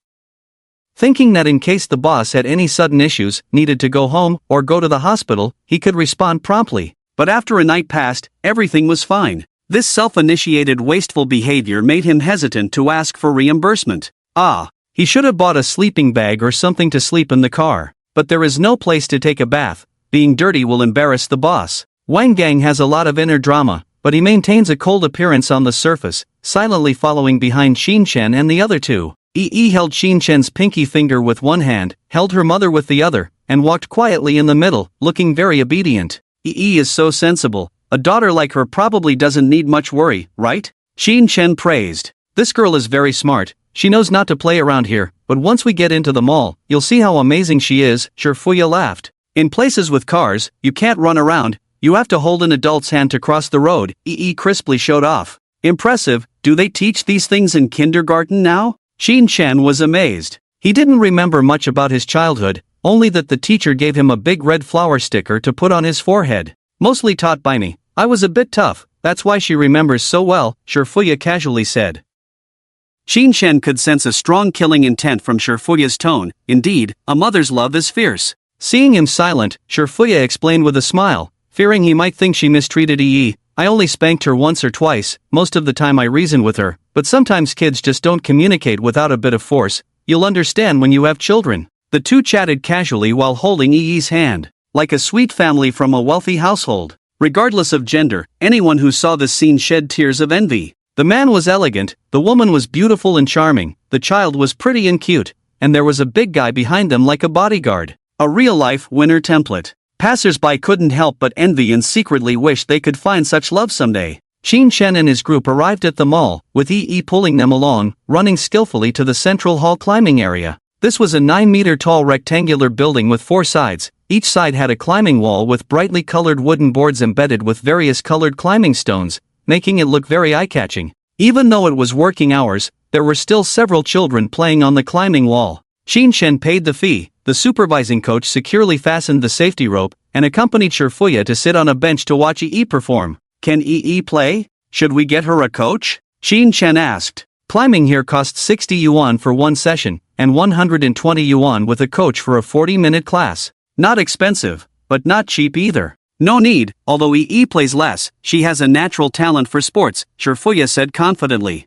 Thinking that in case the boss had any sudden issues, needed to go home or go to the hospital, he could respond promptly. But after a night passed, everything was fine. This self-initiated wasteful behavior made him hesitant to ask for reimbursement. He should have bought a sleeping bag or something to sleep in the car. But there is no place to take a bath. Being dirty will embarrass the boss. Wang Gang has a lot of inner drama, but he maintains a cold appearance on the surface, silently following behind Xin Chen and the other two. Yi held Xin Chen's pinky finger with one hand, held her mother with the other, and walked quietly in the middle, looking very obedient. Yi is so sensible. A daughter like her probably doesn't need much worry, right? Xin Chen praised. This girl is very smart. She knows not to play around here, but once we get into the mall, you'll see how amazing she is, Shifuya laughed. In places with cars, you can't run around, you have to hold an adult's hand to cross the road, Yi crisply showed off. Impressive, do they teach these things in kindergarten now? Xin Chen was amazed. He didn't remember much about his childhood, only that the teacher gave him a big red flower sticker to put on his forehead. Mostly taught by me. I was a bit tough, that's why she remembers so well, Shifuya casually said. Xin Chen could sense a strong killing intent from Shifuya's tone. Indeed, a mother's love is fierce. Seeing him silent, Shifuya explained with a smile, fearing he might think she mistreated Yi. I only spanked her once or twice, most of the time I reason with her, but sometimes kids just don't communicate without a bit of force. You'll understand when you have children. The two chatted casually while holding Yi's hand, like a sweet family from a wealthy household. Regardless of gender, anyone who saw this scene shed tears of envy. The man was elegant, the woman was beautiful and charming, the child was pretty and cute, and there was a big guy behind them like a bodyguard. A real-life winner template. Passers-by couldn't help but envy and secretly wish they could find such love someday. Xin Chen and his group arrived at the mall, with Yi pulling them along, running skillfully to the central hall climbing area. This was a 9-meter-tall rectangular building with 4 sides. Each side had a climbing wall with brightly colored wooden boards embedded with various colored climbing stones, making it look very eye-catching. Even though it was working hours, there were still several children playing on the climbing wall. Xin Chen paid the fee, the supervising coach securely fastened the safety rope, and accompanied Shifuya to sit on a bench to watch Yi perform. Can Yi play? Should we get her a coach? Xin Chen asked. Climbing here costs 60 yuan for one session, and 120 yuan with a coach for a 40-minute class. Not expensive, but not cheap either. No need, although Yi plays less, she has a natural talent for sports, Shifuya said confidently.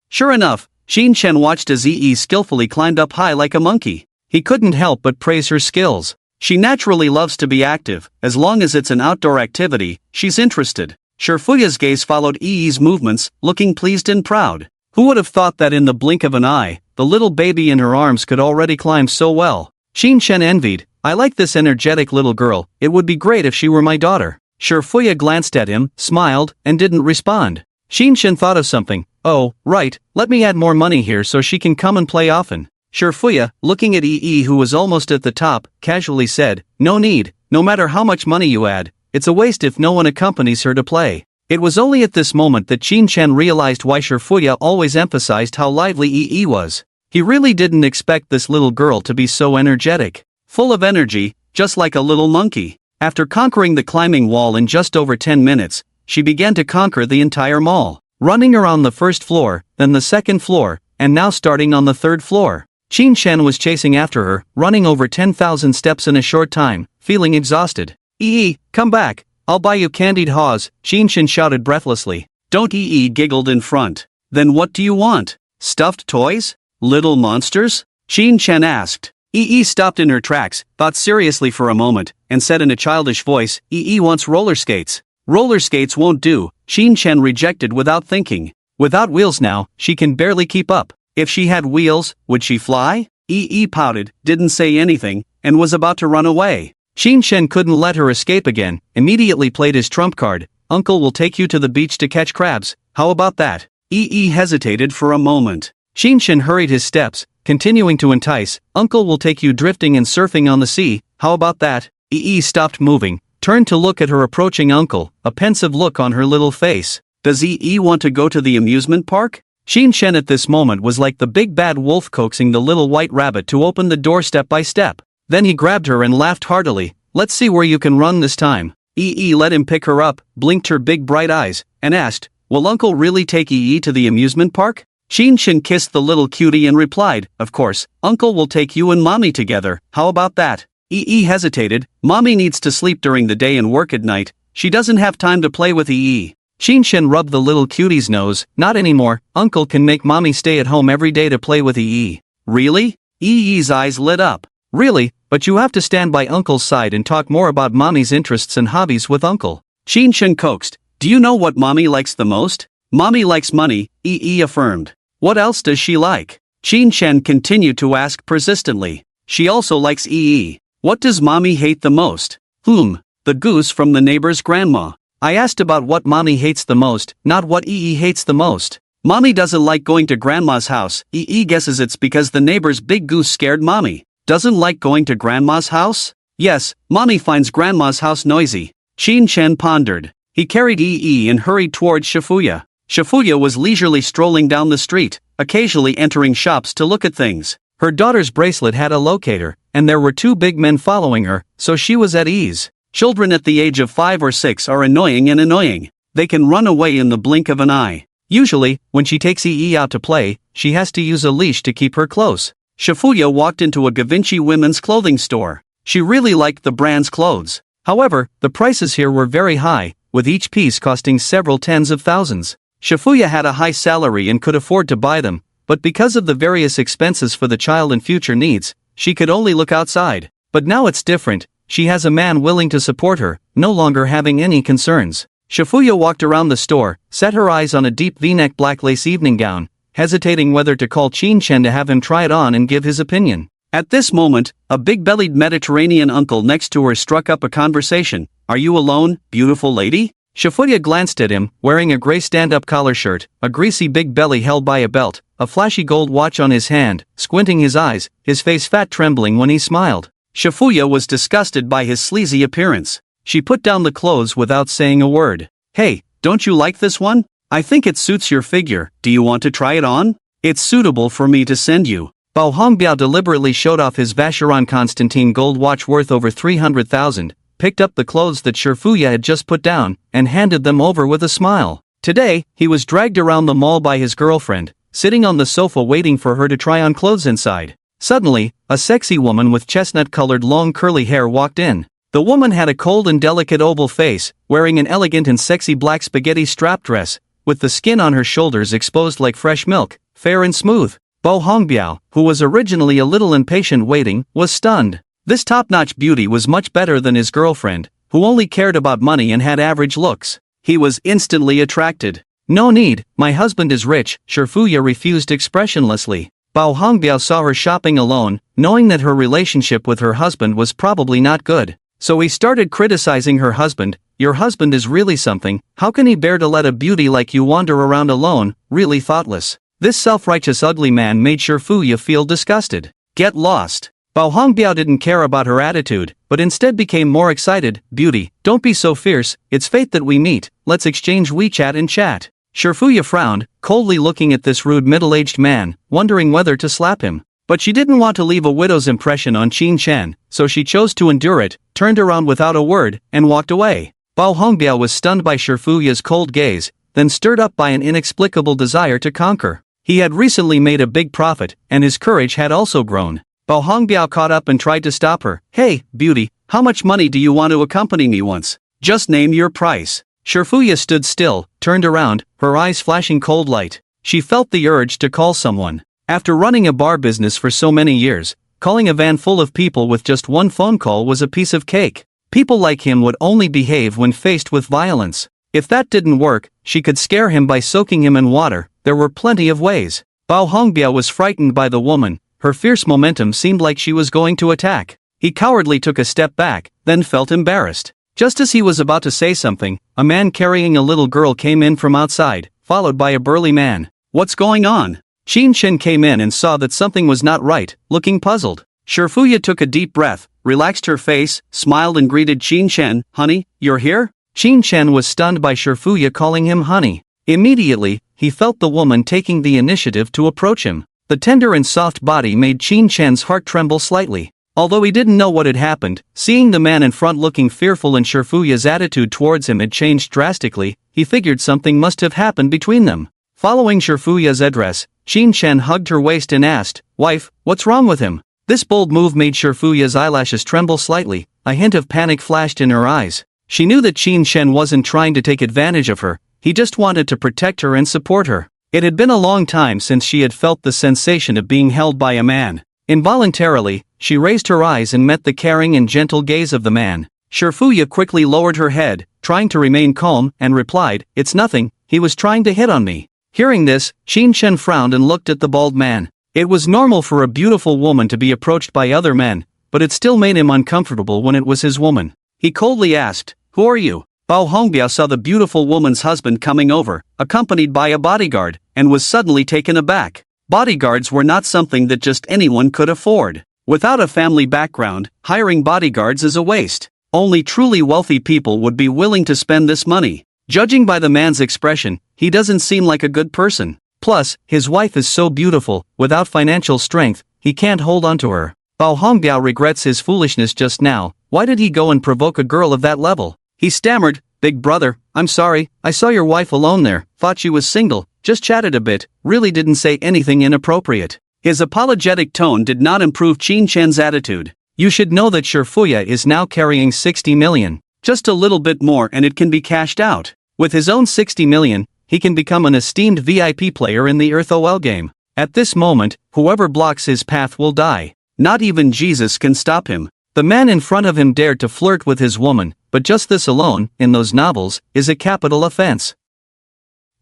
Sure enough, Xin Chen watched as Yi skillfully climbed up high like a monkey. He couldn't help but praise her skills. She naturally loves to be active, as long as it's an outdoor activity, she's interested. Shifuya's gaze followed Yi's movements, looking pleased and proud. Who would have thought that in the blink of an eye, the little baby in her arms could already climb so well? Xin Chen envied. I like this energetic little girl, it would be great if she were my daughter. Shifuya glanced at him, smiled, and didn't respond. Xin Chen thought of something. Oh, right, let me add more money here so she can come and play often. Shifuya, looking at Yi who was almost at the top, casually said, no need, no matter how much money you add, it's a waste if no one accompanies her to play. It was only at this moment that Xin Chen realized why Shifuya always emphasized how lively Yi was. He really didn't expect this little girl to be so energetic. Full of energy, just like a little monkey. After conquering the climbing wall in just over 10 minutes, she began to conquer the entire mall, running around the first floor, then the second floor, and now starting on the third floor. Xin Chen was chasing after her, running over 10,000 steps in a short time, feeling exhausted. Yi, come back, I'll buy you candied haws, Xin Chen shouted breathlessly. Don't Yi giggled in front. Then what do you want? Stuffed toys? Little monsters? Xin Chen asked. Yi stopped in her tracks, thought seriously for a moment, and said in a childish voice, Yi wants roller skates. Roller skates won't do, Xin Chen rejected without thinking. Without wheels now, she can barely keep up. If she had wheels, would she fly? Yi pouted, didn't say anything, and was about to run away. Xin Chen couldn't let her escape again, immediately played his trump card. Uncle will take you to the beach to catch crabs, how about that? Yi hesitated for a moment. Xin Chen hurried his steps, continuing to entice. Uncle will take you drifting and surfing on the sea, how about that? Yi stopped moving, turned to look at her approaching uncle, a pensive look on her little face. Does Yi want to go to the amusement park? Xin Chen at this moment was like the big bad wolf coaxing the little white rabbit to open the door step by step. Then he grabbed her and laughed heartily. Let's see where you can run this time. Yi let him pick her up, blinked her big bright eyes, and asked, will Uncle really take Yi to the amusement park? Chen kissed the little cutie and replied, "Of course, Uncle will take you and Mommy together, how about that?" Ee hesitated. Mommy needs to sleep during the day and work at night. She doesn't have time to play with Ee. Chen rubbed the little cutie's nose. "Not anymore, Uncle can make Mommy stay at home every day to play with Ee." "Really?" Ee's eyes lit up. "Really, but you have to stand by Uncle's side and talk more about Mommy's interests and hobbies with Uncle." Chen coaxed. "Do you know what Mommy likes the most?" "Mommy likes money," Ee affirmed. "What else does she like?" Chen continued to ask persistently. "She also likes Ee." "What does Mommy hate the most?" The goose from the neighbor's grandma." "I asked about what Mommy hates the most, not what Ee hates the most." "Mommy doesn't like going to Grandma's house." Ee guesses it's because the neighbor's big goose scared Mommy. "Doesn't like going to Grandma's house?" "Yes, Mommy finds Grandma's house noisy." Chen pondered. He carried Ee and hurried towards Shifuya. Shifuya was leisurely strolling down the street, occasionally entering shops to look at things. Her daughter's bracelet had a locator, and there were two big men following her, so she was at ease. Children at the age of 5 or 6 are annoying. They can run away in the blink of an eye. Usually, when she takes Ee out to play, she has to use a leash to keep her close. Shifuya walked into a Givenchy women's clothing store. She really liked the brand's clothes. However, the prices here were very high, with each piece costing several tens of thousands. Shifuya had a high salary and could afford to buy them, but because of the various expenses for the child and future needs, she could only look outside. But now it's different, she has a man willing to support her, no longer having any concerns. Shifuya walked around the store, set her eyes on a deep V-neck black lace evening gown, hesitating whether to call Chen to have him try it on and give his opinion. At this moment, a big-bellied Mediterranean uncle next to her struck up a conversation. "Are you alone, beautiful lady?" Shifuya glanced at him, wearing a gray stand-up collar shirt, a greasy big belly held by a belt, a flashy gold watch on his hand, squinting his eyes, his face fat trembling when he smiled. Shifuya was disgusted by his sleazy appearance. She put down the clothes without saying a word. "Hey, don't you like this one? I think it suits your figure. Do you want to try it on? It's suitable for me to send you." Bao Hongbiao deliberately showed off his Vacheron Constantine gold watch worth over 300,000, picked up the clothes that Shifuya had just put down, and handed them over with a smile. Today, he was dragged around the mall by his girlfriend, sitting on the sofa waiting for her to try on clothes inside. Suddenly, a sexy woman with chestnut-colored long curly hair walked in. The woman had a cold and delicate oval face, wearing an elegant and sexy black spaghetti strap dress, with the skin on her shoulders exposed like fresh milk, fair and smooth. Bao Hongbiao, who was originally a little impatient waiting, was stunned. This top-notch beauty was much better than his girlfriend, who only cared about money and had average looks. He was instantly attracted. "No need, my husband is rich," Shifuya refused expressionlessly. Bao Hongbiao saw her shopping alone, knowing that her relationship with her husband was probably not good. So he started criticizing her husband. "Your husband is really something, how can he bear to let a beauty like you wander around alone, really thoughtless?" This self-righteous ugly man made Shifuya feel disgusted. "Get lost." Bao Hongbiao didn't care about her attitude, but instead became more excited. "Beauty, don't be so fierce, it's fate that we meet, let's exchange WeChat and chat." Shifuya frowned, coldly looking at this rude middle-aged man, wondering whether to slap him. But she didn't want to leave a widow's impression on Chen, so she chose to endure it, turned around without a word, and walked away. Bao Hongbiao was stunned by Shifuya's cold gaze, then stirred up by an inexplicable desire to conquer. He had recently made a big profit, and his courage had also grown. Bao Hongbiao caught up and tried to stop her. "Hey, beauty, how much money do you want to accompany me once? Just name your price." Shifuya stood still, turned around, her eyes flashing cold light. She felt the urge to call someone. After running a bar business for so many years, calling a van full of people with just one phone call was a piece of cake. People like him would only behave when faced with violence. If that didn't work, she could scare him by soaking him in water. There were plenty of ways. Bao Hongbiao was frightened by the woman. Her fierce momentum seemed like she was going to attack. He cowardly took a step back, then felt embarrassed. Just as he was about to say something, a man carrying a little girl came in from outside, followed by a burly man. "What's going on?" Chen came in and saw that something was not right, looking puzzled. Shifuya took a deep breath, relaxed her face, smiled and greeted Chen. "Honey, you're here?" Chen was stunned by Shifuya calling him honey. Immediately, he felt the woman taking the initiative to approach him. The tender and soft body made Chen's heart tremble slightly. Although he didn't know what had happened, seeing the man in front looking fearful and Shifuya's attitude towards him had changed drastically, he figured something must have happened between them. Following Shifuya's address, Qin Shen hugged her waist and asked, "Wife, what's wrong with him?" This bold move made Shifuya's eyelashes tremble slightly, a hint of panic flashed in her eyes. She knew that Qin Shen wasn't trying to take advantage of her, he just wanted to protect her and support her. It had been a long time since she had felt the sensation of being held by a man. Involuntarily, she raised her eyes and met the caring and gentle gaze of the man. Shifuya quickly lowered her head, trying to remain calm, and replied, "It's nothing, he was trying to hit on me." Hearing this, Qin Shen frowned and looked at the bald man. It was normal for a beautiful woman to be approached by other men, but it still made him uncomfortable when it was his woman. He coldly asked, "Who are you?" Bao Hongbiao saw the beautiful woman's husband coming over, accompanied by a bodyguard, and was suddenly taken aback. Bodyguards were not something that just anyone could afford. Without a family background, hiring bodyguards is a waste. Only truly wealthy people would be willing to spend this money. Judging by the man's expression, he doesn't seem like a good person. Plus, his wife is so beautiful, without financial strength, he can't hold on to her. Bao Hongbiao regrets his foolishness just now. Why did he go and provoke a girl of that level? He stammered, "Big brother, I'm sorry, I saw your wife alone there, thought she was single, just chatted a bit, really didn't say anything inappropriate." His apologetic tone did not improve Qin Shen's attitude. "You should know that Shifuya is now carrying 60 million. Just a little bit more and it can be cashed out. With his own 60 million, he can become an esteemed VIP player in the Earth-OL game. At this moment, whoever blocks his path will die. Not even Jesus can stop him." The man in front of him dared to flirt with his woman, but just this alone, in those novels, is a capital offense.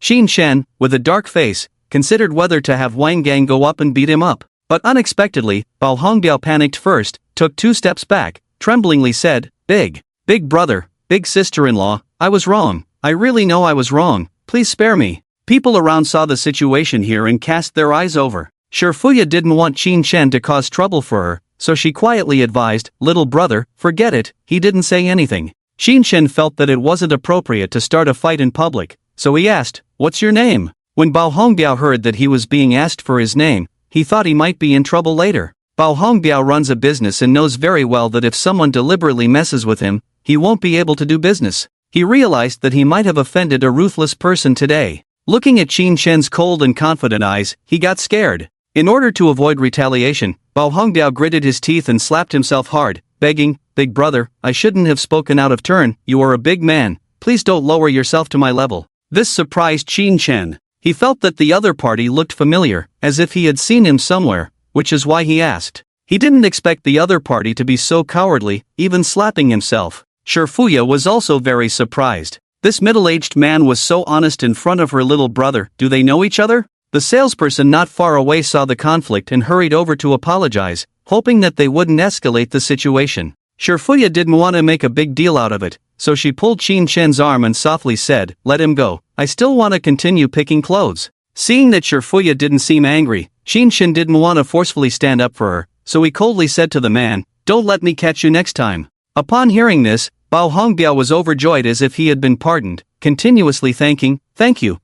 Qin Shen, with a dark face, considered whether to have Wang Gang go up and beat him up. But unexpectedly, Bao Hongbiao panicked first, took 2 steps back, tremblingly said, Big brother, big sister-in-law, I was wrong. I really know I was wrong. Please spare me." People around saw the situation here and cast their eyes over. Shifuya didn't want Qin Shen to cause trouble for her, so she quietly advised, "Little brother, forget it, he didn't say anything." Qin Shen felt that it wasn't appropriate to start a fight in public, so he asked, "What's your name?" When Bao Hongbiao heard that he was being asked for his name, he thought he might be in trouble later. Bao Hongbiao runs a business and knows very well that if someone deliberately messes with him, he won't be able to do business. He realized that he might have offended a ruthless person today. Looking at Qin Shen's cold and confident eyes, he got scared. In order to avoid retaliation, Bao Hongbiao gritted his teeth and slapped himself hard, begging, "Big brother, I shouldn't have spoken out of turn, you are a big man, please don't lower yourself to my level." This surprised Qin Shen. He felt that the other party looked familiar, as if he had seen him somewhere, which is why he asked. He didn't expect the other party to be so cowardly, even slapping himself. Shifuya was also very surprised. This middle-aged man was so honest in front of her little brother. Do they know each other? The salesperson not far away saw the conflict and hurried over to apologize, hoping that they wouldn't escalate the situation. Shifuya didn't want to make a big deal out of it, so she pulled Qin Shen's arm and softly said, "Let him go, I still want to continue picking clothes." Seeing that Shifuya didn't seem angry, Qin Shen didn't want to forcefully stand up for her, so he coldly said to the man, "Don't let me catch you next time." Upon hearing this, Bao Hongbiao was overjoyed as if he had been pardoned, continuously thanking, thank you.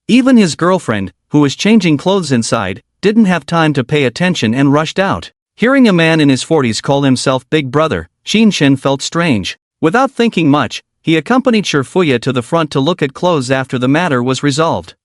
Even his girlfriend, who was changing clothes inside, didn't have time to pay attention and rushed out. Hearing a man in his 40s call himself Big Brother, Qin Shen felt strange. Without thinking much, he accompanied Shifuya to the front to look at clothes after the matter was resolved.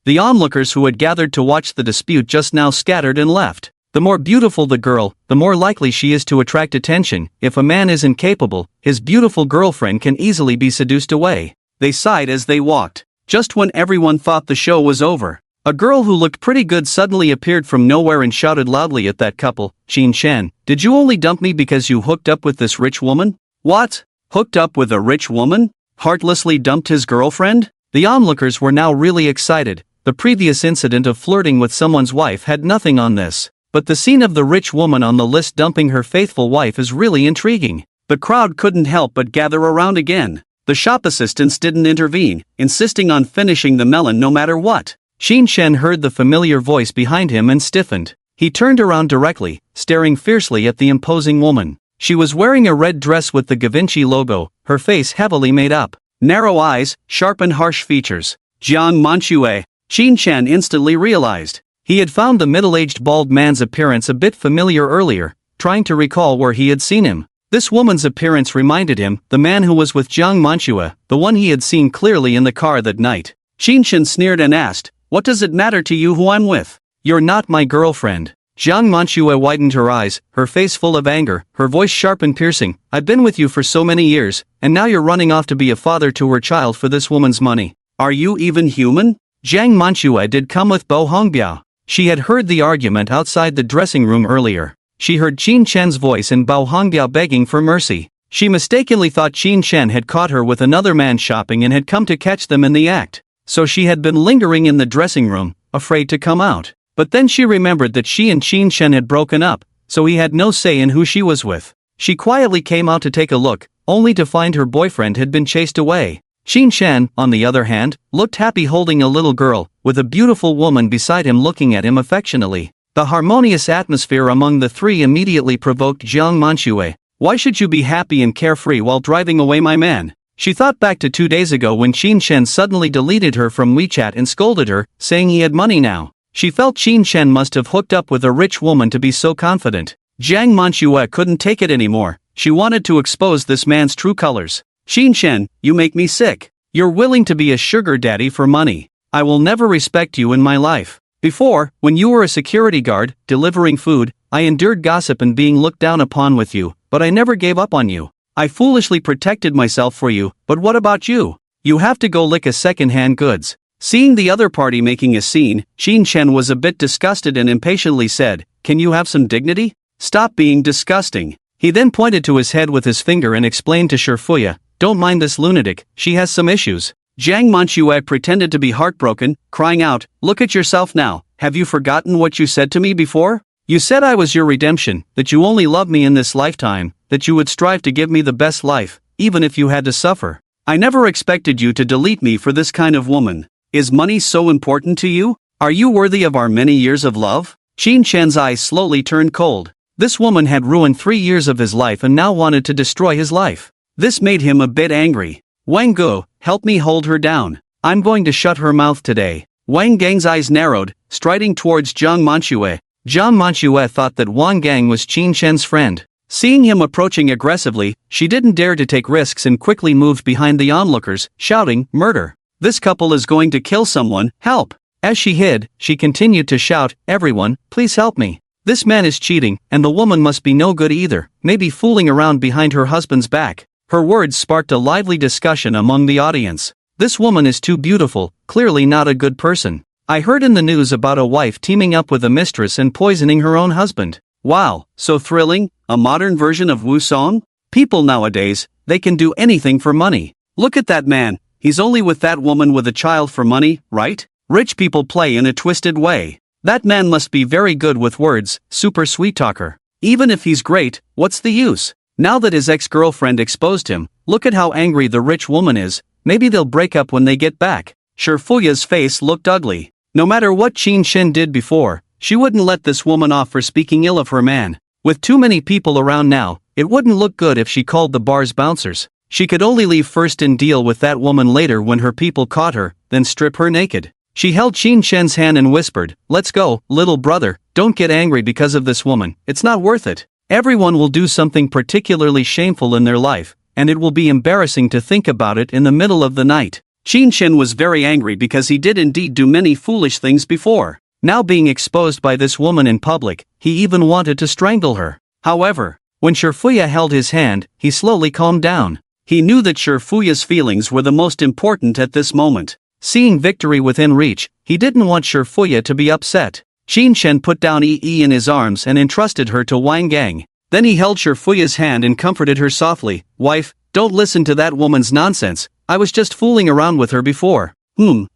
The onlookers who had gathered to watch the dispute just now scattered and left. The more beautiful the girl, the more likely she is to attract attention. If a man is incapable, his beautiful girlfriend can easily be seduced away. They sighed as they walked. Just when everyone thought the show was over, a girl who looked pretty good suddenly appeared from nowhere and shouted loudly at that couple, "Qin Shen, did you only dump me because you hooked up with this rich woman?" "What? Hooked up with a rich woman? Heartlessly dumped his girlfriend?" The onlookers were now really excited. The previous incident of flirting with someone's wife had nothing on this. But the scene of the rich woman on the list dumping her faithful wife is really intriguing. The crowd couldn't help but gather around again. The shop assistants didn't intervene, insisting on finishing the melon no matter what. Qin Shen heard the familiar voice behind him and stiffened. He turned around directly, staring fiercely at the imposing woman. She was wearing a red dress with the Givenchy logo, her face heavily made up. Narrow eyes, sharp and harsh features. Jiang Manhwa. Qin Shen instantly realized. He had found the middle-aged bald man's appearance a bit familiar earlier, trying to recall where he had seen him. This woman's appearance reminded him, the man who was with Jiang Manhwa, the one he had seen clearly in the car that night. Qin Shen sneered and asked, What does it matter to you who I'm with? You're not my girlfriend. Jiang Manhwa widened her eyes, her face full of anger, her voice sharp and piercing. I've been with you for so many years, and now you're running off to be a father to her child for this woman's money. Are you even human? Jiang Manhwa did come with Bo Hongbiao. She had heard the argument outside the dressing room earlier. She heard Qin Chen's voice and Bao Hongbiao begging for mercy. She mistakenly thought Qin Chen had caught her with another man shopping and had come to catch them in the act. So she had been lingering in the dressing room, afraid to come out. But then she remembered that she and Qin Chen had broken up, so he had no say in who she was with. She quietly came out to take a look, only to find her boyfriend had been chased away. Qin Chen, on the other hand, looked happy holding a little girl, with a beautiful woman beside him looking at him affectionately. The harmonious atmosphere among the three immediately provoked Jiang Manhwa. Why should you be happy and carefree while driving away my man? She thought back to 2 days ago when Qin Chen suddenly deleted her from WeChat and scolded her, saying he had money now. She felt Qin Chen must have hooked up with a rich woman to be so confident. Jiang Manhwa couldn't take it anymore. She wanted to expose this man's true colors. Qin Chen, you make me sick. You're willing to be a sugar daddy for money. I will never respect you in my life. Before, when you were a security guard, delivering food, I endured gossip and being looked down upon with you, but I never gave up on you. I foolishly protected myself for you, but what about you? You have to go lick a second-hand goods. Seeing the other party making a scene, Qin Chen was a bit disgusted and impatiently said, "Can you have some dignity? Stop being disgusting." He then pointed to his head with his finger and explained to Shifuya, "Don't mind this lunatic, she has some issues." Jiang Manhwa pretended to be heartbroken, crying out, "Look at yourself now, have you forgotten what you said to me before? You said I was your redemption, that you only love me in this lifetime, that you would strive to give me the best life, even if you had to suffer. I never expected you to delete me for this kind of woman. Is money so important to you? Are you worthy of our many years of love?" Qin Chen's eyes slowly turned cold. This woman had ruined 3 years of his life and now wanted to destroy his life. This made him a bit angry. "Wang Guo, help me hold her down. I'm going to shut her mouth today." Wang Gang's eyes narrowed, striding towards Jiang Manhwa. Jiang Manhwa thought that Wang Gang was Qin Chen's friend. Seeing him approaching aggressively, she didn't dare to take risks and quickly moved behind the onlookers, shouting, "Murder! This couple is going to kill someone, help!" As she hid, she continued to shout, "Everyone, please help me. This man is cheating, and the woman must be no good either, maybe fooling around behind her husband's back." Her words sparked a lively discussion among the audience. "This woman is too beautiful, clearly not a good person. I heard in the news about a wife teaming up with a mistress and poisoning her own husband. Wow, so thrilling, a modern version of Wu Song? People nowadays, they can do anything for money. Look at that man, he's only with that woman with a child for money, right? Rich people play in a twisted way. That man must be very good with words, super sweet talker. Even if he's great, what's the use? Now that his ex-girlfriend exposed him, look at how angry the rich woman is, maybe they'll break up when they get back." Shifuya's face looked ugly. No matter what Qin Chen did before, she wouldn't let this woman off for speaking ill of her man. With too many people around now, it wouldn't look good if she called the bar's bouncers. She could only leave first and deal with that woman later when her people caught her, then strip her naked. She held Qin Chen's hand and whispered, "Let's go, little brother, don't get angry because of this woman, it's not worth it. Everyone will do something particularly shameful in their life, and it will be embarrassing to think about it in the middle of the night." Qin Chen was very angry because he did indeed do many foolish things before. Now being exposed by this woman in public, he even wanted to strangle her. However, when Shifuya held his hand, he slowly calmed down. He knew that Shifuya's feelings were the most important at this moment. Seeing victory within reach, he didn't want Shifuya to be upset. Qin Chen put down Yi in his arms and entrusted her to Wang Gang. Then he held Shifuya's hand and comforted her softly. "Wife, don't listen to that woman's nonsense, I was just fooling around with her before."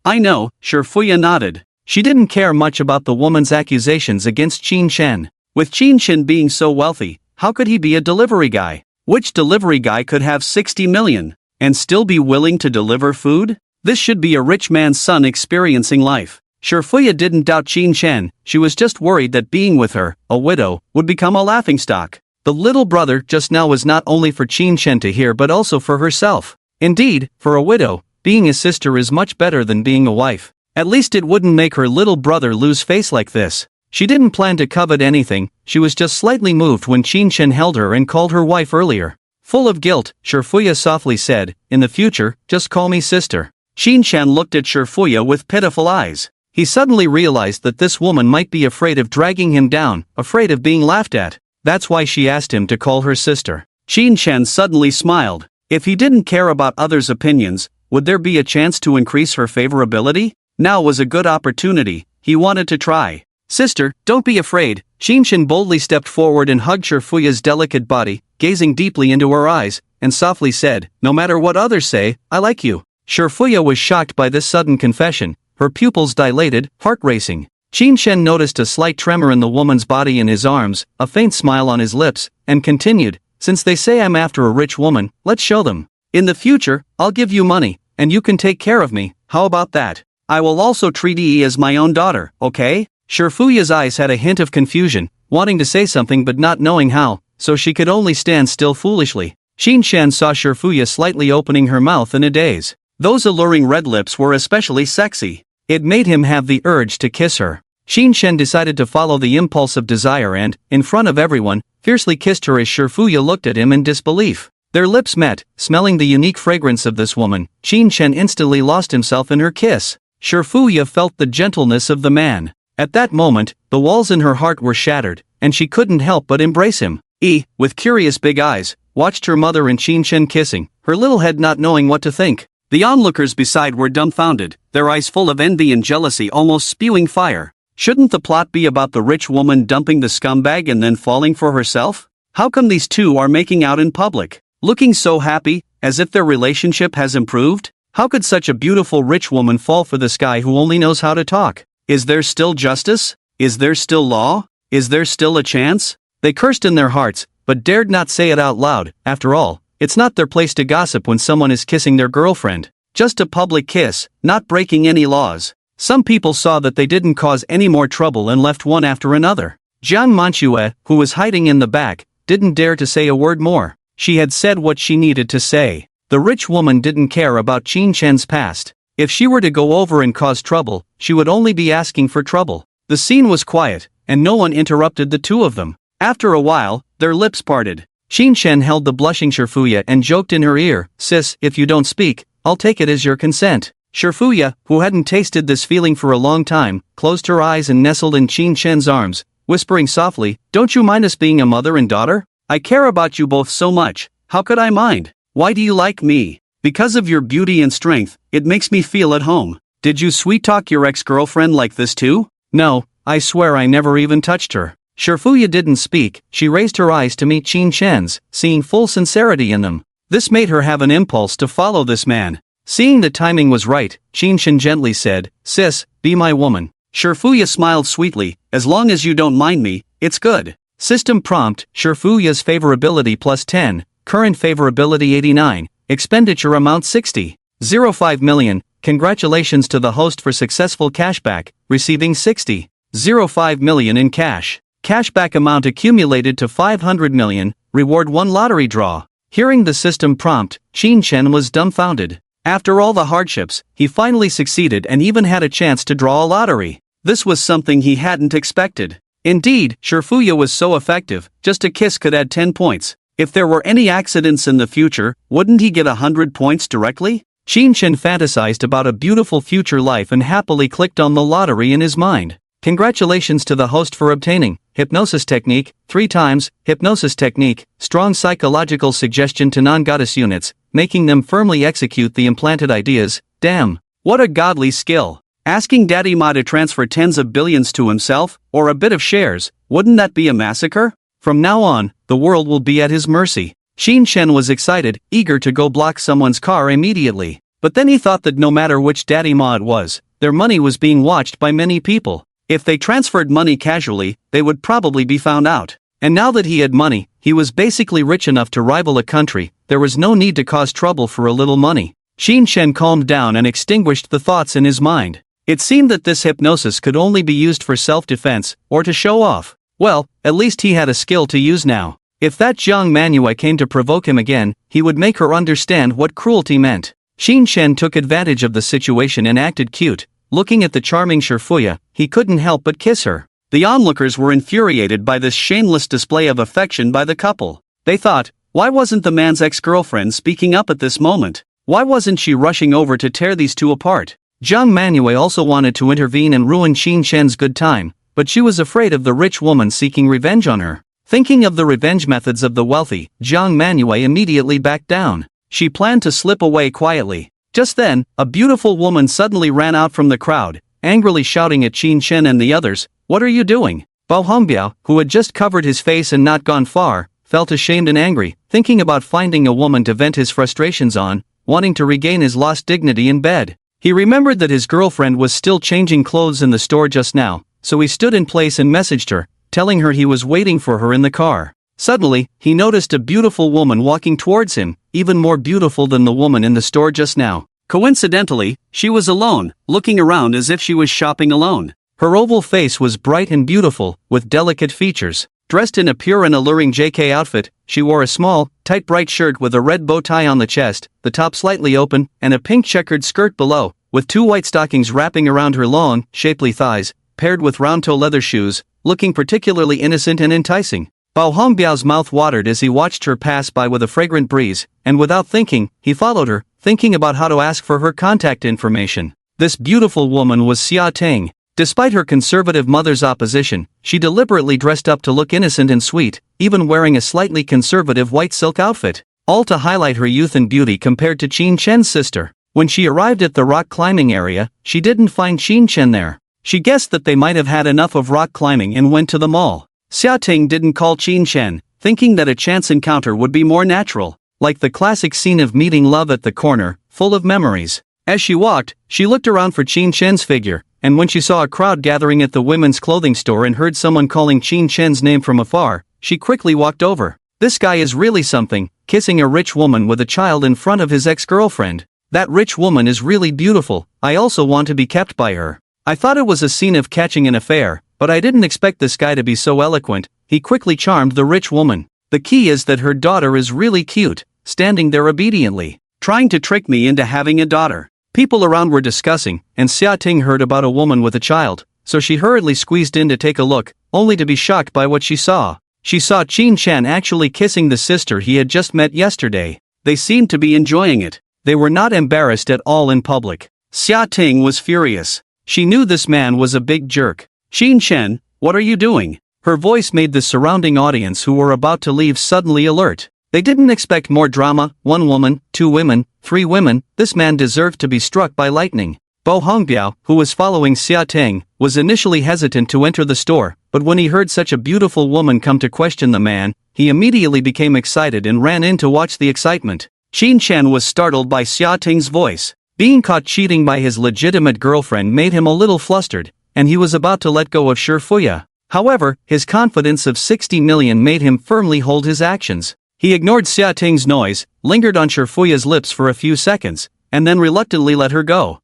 I know," Shifuya nodded. She didn't care much about the woman's accusations against Qin Chen. With Qin Chen being so wealthy, how could he be a delivery guy? Which delivery guy could have 60 million and still be willing to deliver food? This should be a rich man's son experiencing life. Shifuya didn't doubt Qin Chen, she was just worried that being with her, a widow, would become a laughingstock. The little brother just now was not only for Qin Chen to hear but also for herself. Indeed, for a widow, being a sister is much better than being a wife. At least it wouldn't make her little brother lose face like this. She didn't plan to covet anything, she was just slightly moved when Qin Chen held her and called her wife earlier. Full of guilt, Shifuya softly said, "In the future, just call me sister." Qin Chen looked at Shifuya with pitiful eyes. He suddenly realized that this woman might be afraid of dragging him down, afraid of being laughed at. That's why she asked him to call her sister. Qin Shen suddenly smiled. If he didn't care about others' opinions, would there be a chance to increase her favorability? Now was a good opportunity. He wanted to try. Sister, don't be afraid. Qin Shen boldly stepped forward and hugged Shifuya's delicate body, gazing deeply into her eyes, and softly said, "No matter what others say, I like you." Shifuya was shocked by this sudden confession, her pupils dilated, heart racing. Qin Shen noticed a slight tremor in the woman's body in his arms, a faint smile on his lips, and continued, "Since they say I'm after a rich woman, let's show them. In the future, I'll give you money, and you can take care of me, how about that? I will also treat Yi as my own daughter, okay?" Shifuya's eyes had a hint of confusion, wanting to say something but not knowing how, so she could only stand still foolishly. Qin Shen saw Shifuya slightly opening her mouth in a daze. Those alluring red lips were especially sexy. It made him have the urge to kiss her. Qin Shen decided to follow the impulse of desire and, in front of everyone, fiercely kissed her as Shifuya looked at him in disbelief. Their lips met, smelling the unique fragrance of this woman. Qin Shen instantly lost himself in her kiss. Shifuya felt the gentleness of the man. At that moment, the walls in her heart were shattered, and she couldn't help but embrace him. Yi, with curious big eyes, watched her mother and Qin Shen kissing, her little head not knowing what to think. The onlookers beside were dumbfounded, their eyes full of envy and jealousy almost spewing fire. Shouldn't the plot be about the rich woman dumping the scumbag and then falling for herself? How come these two are making out in public, looking so happy, as if their relationship has improved? How could such a beautiful rich woman fall for this guy who only knows how to talk? Is there still justice? Is there still law? Is there still a chance? They cursed in their hearts, but dared not say it out loud. After all, it's not their place to gossip when someone is kissing their girlfriend. Just a public kiss, not breaking any laws. Some people saw that they didn't cause any more trouble and left one after another. Jiang Manhwa, who was hiding in the back, didn't dare to say a word more. She had said what she needed to say. The rich woman didn't care about Qin Shen's past. If she were to go over and cause trouble, she would only be asking for trouble. The scene was quiet, and no one interrupted the two of them. After a while, their lips parted. Qin Shen held the blushing Shifuya and joked in her ear, "Sis, if you don't speak, I'll take it as your consent." Shifuya, who hadn't tasted this feeling for a long time, closed her eyes and nestled in Qin Shen's arms, whispering softly, "Don't you mind us being a mother and daughter? I care about you both so much, how could I mind? Why do you like me? Because of your beauty and strength, it makes me feel at home. Did you sweet-talk your ex-girlfriend like this too?" "No, I swear I never even touched her." Shifuya didn't speak. She raised her eyes to meet Qin Shen's, seeing full sincerity in them. This made her have an impulse to follow this man. Seeing the timing was right, Qin Shen gently said, "Sis, be my woman." Shifuya smiled sweetly, "As long as you don't mind me, it's good." System prompt, Shifuya's favorability plus 10, current favorability 89, expenditure amount 60.05 million. Congratulations to the host for successful cashback, receiving 60.05 million in cash. Cashback amount accumulated to 500 million, reward 1 lottery draw. Hearing the system prompt, Qin Shen was dumbfounded. After all the hardships, he finally succeeded and even had a chance to draw a lottery. This was something he hadn't expected. Indeed, Shifuya was so effective, just a kiss could add 10 points. If there were any accidents in the future, wouldn't he get 100 points directly? Qin Shen fantasized about a beautiful future life and happily clicked on the lottery in his mind. Congratulations to the host for obtaining hypnosis technique, 3 times, hypnosis technique, strong psychological suggestion to non-goddess units, making them firmly execute the implanted ideas. Damn, what a godly skill. Asking Daddy Ma to transfer tens of billions to himself, or a bit of shares, wouldn't that be a massacre? From now on, the world will be at his mercy. Qin Shen was excited, eager to go block someone's car immediately. But then he thought that no matter which Daddy Ma it was, their money was being watched by many people. If they transferred money casually, they would probably be found out. And now that he had money, he was basically rich enough to rival a country. There was no need to cause trouble for a little money. Qin Shen calmed down and extinguished the thoughts in his mind. It seemed that this hypnosis could only be used for self-defense, or to show off. Well, at least he had a skill to use now. If that Jiang Manhwa came to provoke him again, he would make her understand what cruelty meant. Qin Shen took advantage of the situation and acted cute. Looking at the charming Shifuya, he couldn't help but kiss her. The onlookers were infuriated by this shameless display of affection by the couple. They thought, why wasn't the man's ex-girlfriend speaking up at this moment? Why wasn't she rushing over to tear these two apart? Jiang Manhwa also wanted to intervene and ruin Qin Shen's good time, but she was afraid of the rich woman seeking revenge on her. Thinking of the revenge methods of the wealthy, Jiang Manhwa immediately backed down. She planned to slip away quietly. Just then, a beautiful woman suddenly ran out from the crowd, angrily shouting at Qin Shen and the others, "What are you doing?" Bao Hongbiao, who had just covered his face and not gone far, felt ashamed and angry, thinking about finding a woman to vent his frustrations on, wanting to regain his lost dignity in bed. He remembered that his girlfriend was still changing clothes in the store just now, so he stood in place and messaged her, telling her he was waiting for her in the car. Suddenly, he noticed a beautiful woman walking towards him, even more beautiful than the woman in the store just now. Coincidentally, she was alone, looking around as if she was shopping alone. Her oval face was bright and beautiful, with delicate features. Dressed in a pure and alluring JK outfit, she wore a small, tight bright shirt with a red bow tie on the chest, the top slightly open, and a pink checkered skirt below, with 2 white stockings wrapping around her long, shapely thighs, paired with round-toe leather shoes, looking particularly innocent and enticing. Bao Hongbiao's mouth watered as he watched her pass by with a fragrant breeze, and without thinking, he followed her, thinking about how to ask for her contact information. This beautiful woman was Xia Ting. Despite her conservative mother's opposition, she deliberately dressed up to look innocent and sweet, even wearing a slightly conservative white silk outfit, all to highlight her youth and beauty compared to Qin Shen's sister. When she arrived at the rock climbing area, she didn't find Qin Shen there. She guessed that they might have had enough of rock climbing and went to the mall. Xia Ting didn't call Qin Shen, thinking that a chance encounter would be more natural, like the classic scene of meeting love at the corner, full of memories. As she walked, she looked around for Qin Shen's figure, and when she saw a crowd gathering at the women's clothing store and heard someone calling Qin Shen's name from afar, she quickly walked over. This guy is really something, kissing a rich woman with a child in front of his ex-girlfriend. That rich woman is really beautiful, I also want to be kept by her. I thought it was a scene of catching an affair, but I didn't expect this guy to be so eloquent. He quickly charmed the rich woman. The key is that her daughter is really cute, standing there obediently, trying to trick me into having a daughter. People around were discussing, and Xia Ting heard about a woman with a child, so she hurriedly squeezed in to take a look, only to be shocked by what she saw. She saw Qin Shen actually kissing the sister he had just met yesterday. They seemed to be enjoying it. They were not embarrassed at all in public. Xia Ting was furious. She knew this man was a big jerk. "Qin Shen, what are you doing?" Her voice made the surrounding audience who were about to leave suddenly alert. They didn't expect more drama. 1 woman, 2 women, 3 women. This man deserved to be struck by lightning. Bao Hongbiao, who was following Xia Ting, was initially hesitant to enter the store, but when he heard such a beautiful woman come to question the man, he immediately became excited and ran in to watch the excitement. Qin Shen was startled by Xia Ting's voice. Being caught cheating by his legitimate girlfriend made him a little flustered, and he was about to let go of Shifuya. However, his confidence of 60 million made him firmly hold his actions. He ignored Xia Ting's noise, lingered on Shifuya's lips for a few seconds, and then reluctantly let her go.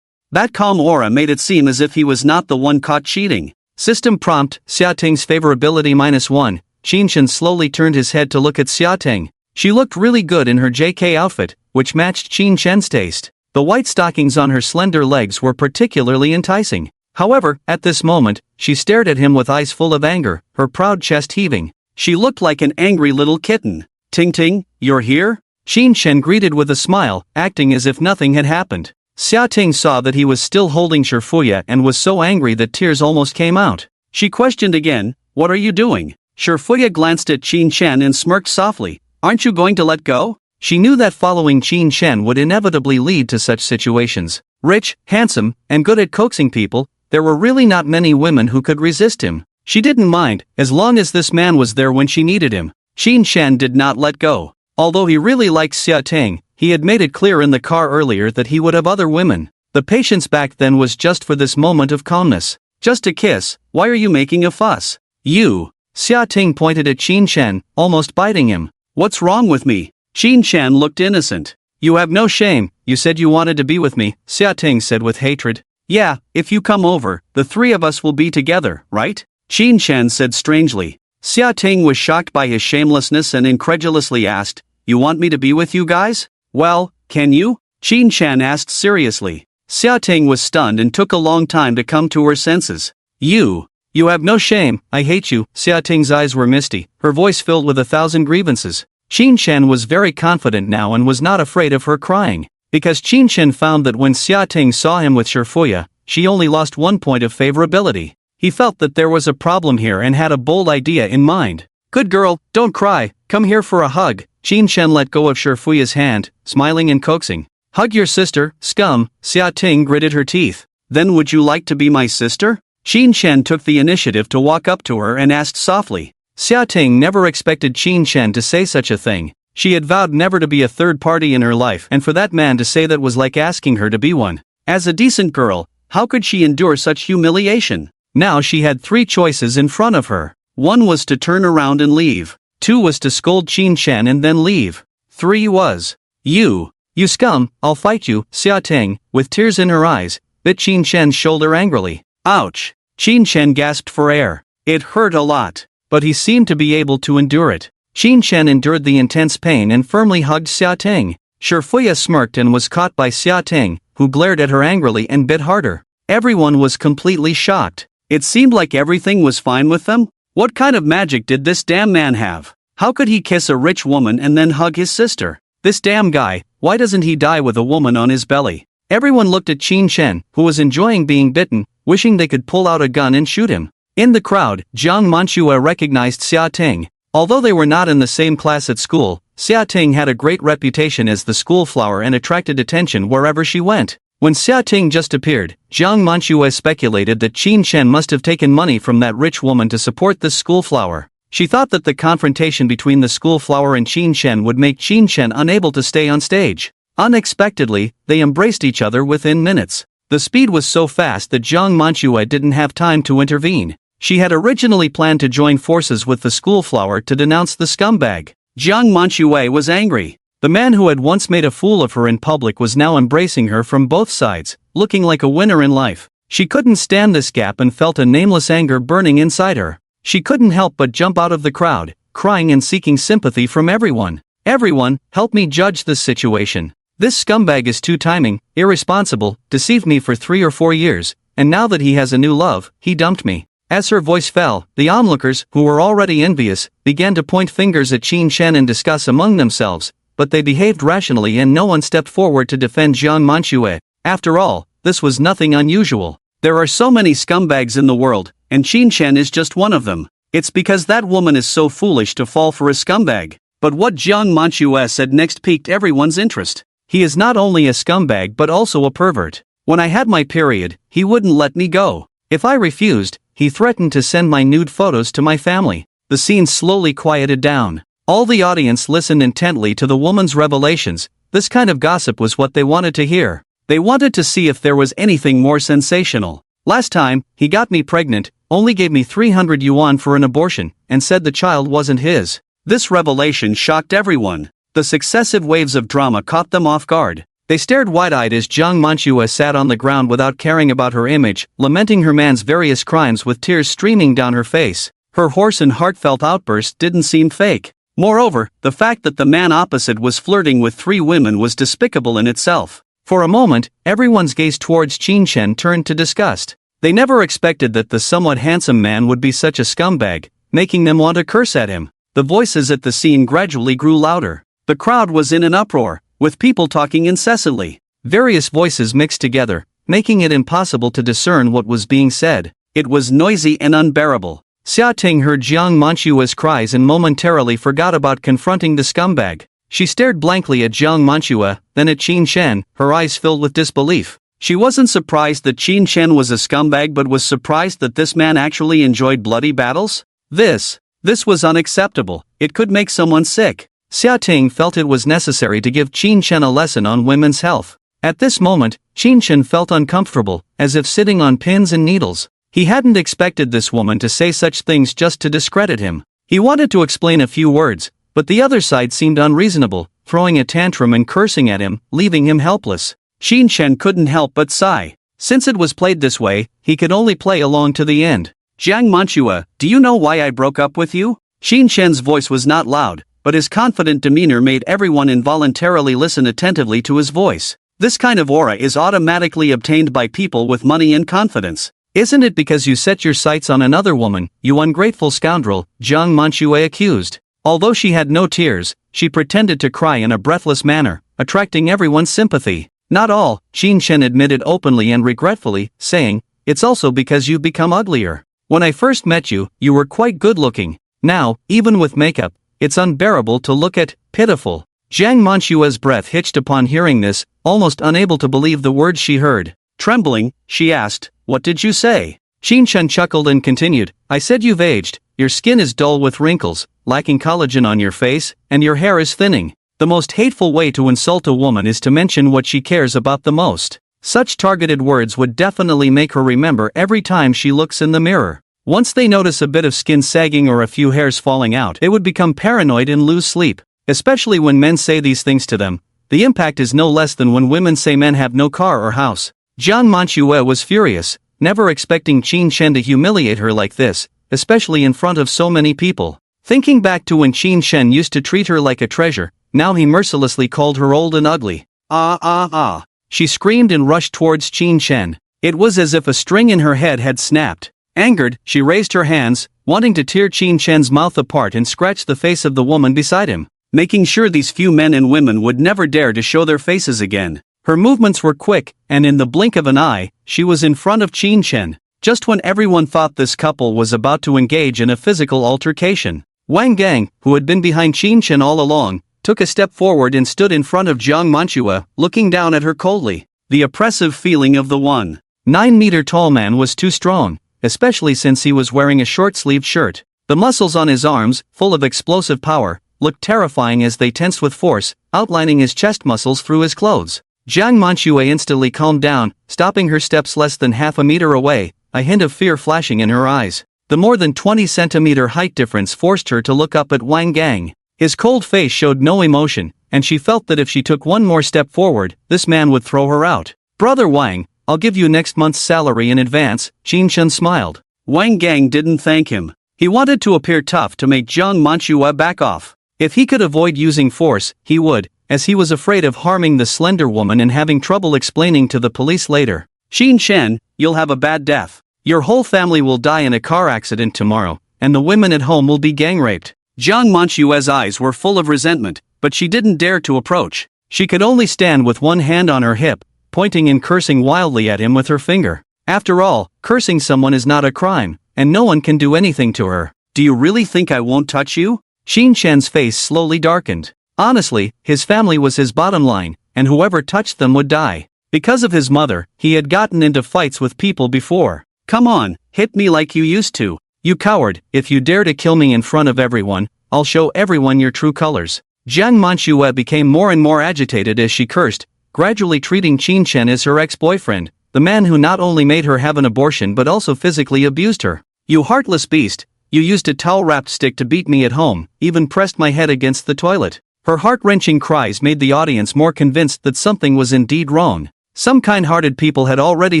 That calm aura made it seem as if he was not the one caught cheating. System prompt: Xia Ting's favorability -1. Qin Shen slowly turned his head to look at Xia Ting. She looked really good in her JK outfit, which matched Qin Shen's taste. The white stockings on her slender legs were particularly enticing. However, at this moment, she stared at him with eyes full of anger, her proud chest heaving. She looked like an angry little kitten. "Ting Ting, you're here?" Qin Shen greeted with a smile, acting as if nothing had happened. Xia Ting saw that he was still holding Shifuya and was so angry that tears almost came out. She questioned again, "What are you doing?" Shifuya glanced at Qin Shen and smirked softly. "Aren't you going to let go?" She knew that following Qin Shen would inevitably lead to such situations. Rich, handsome, and good at coaxing people, there were really not many women who could resist him. She didn't mind, as long as this man was there when she needed him. Qin Shen did not let go. Although he really liked Xia Ting, he had made it clear in the car earlier that he would have other women. The patience back then was just for this moment of calmness. "Just a kiss, why are you making a fuss?" "You." Xia Ting pointed at Qin Shen, almost biting him. "What's wrong with me?" Qin Shen looked innocent. "You have no shame, you said you wanted to be with me," Xia Ting said with hatred. "Yeah, if you come over, the 3 of us will be together, right?" Qin Shen said strangely. Xia Ting was shocked by his shamelessness and incredulously asked, "You want me to be with you guys?" "Well, can you?" Qin Shen asked seriously. Xia Ting was stunned and took a long time to come to her senses. You have no shame, I hate you." Xia Ting's eyes were misty, her voice filled with 1,000 grievances. Qin Shen was very confident now and was not afraid of her crying. because Qin Shen found that when Xia Ting saw him with Shifuya, she only lost 1 point of favorability. He felt that there was a problem here and had a bold idea in mind. "Good girl, don't cry, come here for a hug." Qin Shen let go of Shifuya's hand, smiling and coaxing. "Hug your sister, scum." Xia Ting gritted her teeth. "Then would you like to be my sister?" Qin Shen took the initiative to walk up to her and asked softly. Xia Ting never expected Qin Shen to say such a thing. She had vowed never to be a third party in her life, and for that man to say that was like asking her to be one. As a decent girl, how could she endure such humiliation? Now she had 3 choices in front of her. 1 was to turn around and leave. 2 was to scold Qin Shen and then leave. 3 was, You scum, I'll fight you." Xia Ting, with tears in her eyes, bit Qin Shen's shoulder angrily. Ouch! Qin Shen gasped for air. It hurt a lot, but he seemed to be able to endure it. Qin Shen endured the intense pain and firmly hugged Xia Ting. Shifuya smirked and was caught by Xia Ting, who glared at her angrily and bit harder. Everyone was completely shocked. It seemed like everything was fine with them. What kind of magic did this damn man have? How could he kiss a rich woman and then hug his sister? This damn guy, why doesn't he die with a woman on his belly? Everyone looked at Qin Shen, who was enjoying being bitten, wishing they could pull out a gun and shoot him. In the crowd, Jiang Manhwa recognized Xia Ting. Although they were not in the same class at school, Xia Ting had a great reputation as the school flower and attracted attention wherever she went. When Xia Ting just appeared, Jiang Manhwa speculated that Qin Shen must have taken money from that rich woman to support this school flower. She thought that the confrontation between the school flower and Qin Shen would make Qin Shen unable to stay on stage. Unexpectedly, they embraced each other within minutes. The speed was so fast that Jiang Manhwa didn't have time to intervene. She had originally planned to join forces with the school flower to denounce the scumbag. Jiang Manhwa was angry. The man who had once made a fool of her in public was now embracing her from both sides, looking like a winner in life. She couldn't stand this gap and felt a nameless anger burning inside her. She couldn't help but jump out of the crowd, crying and seeking sympathy from everyone. "Everyone, help me judge this situation. This scumbag is two-timing, irresponsible, deceived me for 3 or 4 years, and now that he has a new love, he dumped me." As her voice fell, the onlookers, who were already envious, began to point fingers at Qin Shen and discuss among themselves, but they behaved rationally and no one stepped forward to defend Jiang Manhwa. After all, this was nothing unusual. There are so many scumbags in the world, and Qin Shen is just one of them. It's because that woman is so foolish to fall for a scumbag. But what Jiang Manhwa said next piqued everyone's interest. "He is not only a scumbag but also a pervert. When I had my period, he wouldn't let me go. If I refused, he threatened to send my nude photos to my family." The scene slowly quieted down. All the audience listened intently to the woman's revelations. This kind of gossip was what they wanted to hear. They wanted to see if there was anything more sensational. "Last time, he got me pregnant, only gave me 300 yuan for an abortion, and said the child wasn't his." This revelation shocked everyone. The successive waves of drama caught them off guard. They stared wide-eyed as Jiang Manhwa sat on the ground without caring about her image, lamenting her man's various crimes with tears streaming down her face. Her hoarse and heartfelt outburst didn't seem fake. Moreover, the fact that the man opposite was flirting with 3 women was despicable in itself. For a moment, everyone's gaze towards Qin Shen turned to disgust. They never expected that the somewhat handsome man would be such a scumbag, making them want to curse at him. The voices at the scene gradually grew louder. The crowd was in an uproar, with people talking incessantly. Various voices mixed together, making it impossible to discern what was being said. It was noisy and unbearable. Xia Ting heard Jiang Manhwa's cries and momentarily forgot about confronting the scumbag. She stared blankly at Jiang Manhwa, then at Qin Shen, her eyes filled with disbelief. She wasn't surprised that Qin Shen was a scumbag but was surprised that this man actually enjoyed bloody battles. This was unacceptable. It could make someone sick. Xia Ting felt it was necessary to give Qin Shen a lesson on women's health. At this moment, Qin Shen felt uncomfortable, as if sitting on pins and needles. He hadn't expected this woman to say such things just to discredit him. He wanted to explain a few words, but the other side seemed unreasonable, throwing a tantrum and cursing at him, leaving him helpless. Qin Shen couldn't help but sigh. Since it was played this way, he could only play along to the end. "Jiang Manhwa, do you know why I broke up with you?" Qin Shen's voice was not loud, but his confident demeanor made everyone involuntarily listen attentively to his voice. This kind of aura is automatically obtained by people with money and confidence. "Isn't it because you set your sights on another woman, you ungrateful scoundrel?" Jiang Manhwa accused. Although she had no tears, she pretended to cry in a breathless manner, attracting everyone's sympathy. Not all, Qin Shen admitted openly and regretfully, saying, "It's also because you've become uglier. When I first met you, you were quite good-looking. Now, even with makeup, it's unbearable to look at, pitiful." Jiang Manchua's breath hitched upon hearing this, almost unable to believe the words she heard. Trembling, she asked, "What did you say?" Qin Shen chuckled and continued, "I said you've aged, your skin is dull with wrinkles, lacking collagen on your face, and your hair is thinning. The most hateful way to insult a woman is to mention what she cares about the most." Such targeted words would definitely make her remember every time she looks in the mirror. Once they notice a bit of skin sagging or a few hairs falling out, they would become paranoid and lose sleep. Especially when men say these things to them, the impact is no less than when women say men have no car or house. Jiang Manchua was furious, never expecting Qin Shen to humiliate her like this, especially in front of so many people. Thinking back to when Qin Shen used to treat her like a treasure, now he mercilessly called her old and ugly. Ah! She screamed and rushed towards Qin Shen. It was as if a string in her head had snapped. Angered, she raised her hands, wanting to tear Qin Shen's mouth apart and scratch the face of the woman beside him, making sure these few men and women would never dare to show their faces again. Her movements were quick, and in the blink of an eye, she was in front of Qin Shen. Just when everyone thought this couple was about to engage in a physical altercation, Wang Gang, who had been behind Qin Shen all along, took a step forward and stood in front of Jiang Manchua, looking down at her coldly. The oppressive feeling of the 1.9-meter tall man was too strong, especially since he was wearing a short-sleeved shirt. The muscles on his arms, full of explosive power, looked terrifying as they tensed with force, outlining his chest muscles through his clothes. Jiang Manchua instantly calmed down, stopping her steps less than half a meter away, a hint of fear flashing in her eyes. The more than 20-centimeter height difference forced her to look up at Wang Gang. His cold face showed no emotion, and she felt that if she took one more step forward, this man would throw her out. "Brother Wang, I'll give you next month's salary in advance," Qin Shen smiled. Wang Gang didn't thank him. He wanted to appear tough to make Jiang Manchua back off. If he could avoid using force, he would, as he was afraid of harming the slender woman and having trouble explaining to the police later. "Qin Shen, you'll have a bad death. Your whole family will die in a car accident tomorrow, and the women at home will be gang raped." Jiang Manchua's eyes were full of resentment, but she didn't dare to approach. She could only stand with one hand on her hip, pointing and cursing wildly at him with her finger. After all, cursing someone is not a crime, and no one can do anything to her. "Do you really think I won't touch you?" Qin Shen's face slowly darkened. Honestly, his family was his bottom line, and whoever touched them would die. Because of his mother, he had gotten into fights with people before. "Come on, hit me like you used to. You coward, if you dare to kill me in front of everyone, I'll show everyone your true colors." Jiang Manchua became more and more agitated as she cursed, gradually treating Qin Shen as her ex-boyfriend, the man who not only made her have an abortion but also physically abused her. "You heartless beast, you used a towel-wrapped stick to beat me at home, even pressed my head against the toilet." Her heart-wrenching cries made the audience more convinced that something was indeed wrong. Some kind-hearted people had already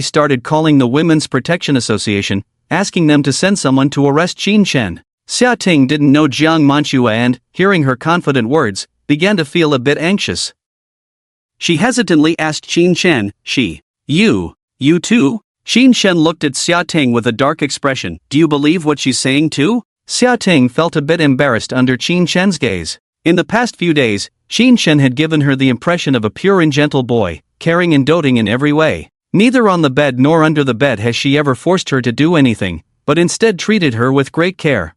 started calling the Women's Protection Association, asking them to send someone to arrest Qin Shen. Xia Ting didn't know Jiang Manchua and, hearing her confident words, began to feel a bit anxious. She hesitantly asked Qin Shen, You too?" Qin Shen looked at Xia Ting with a dark expression. "Do you believe what she's saying too?" Xia Ting felt a bit embarrassed under Qin Shen's gaze. In the past few days, Qin Shen had given her the impression of a pure and gentle boy, caring and doting in every way. Neither on the bed nor under the bed has she ever forced her to do anything, but instead treated her with great care.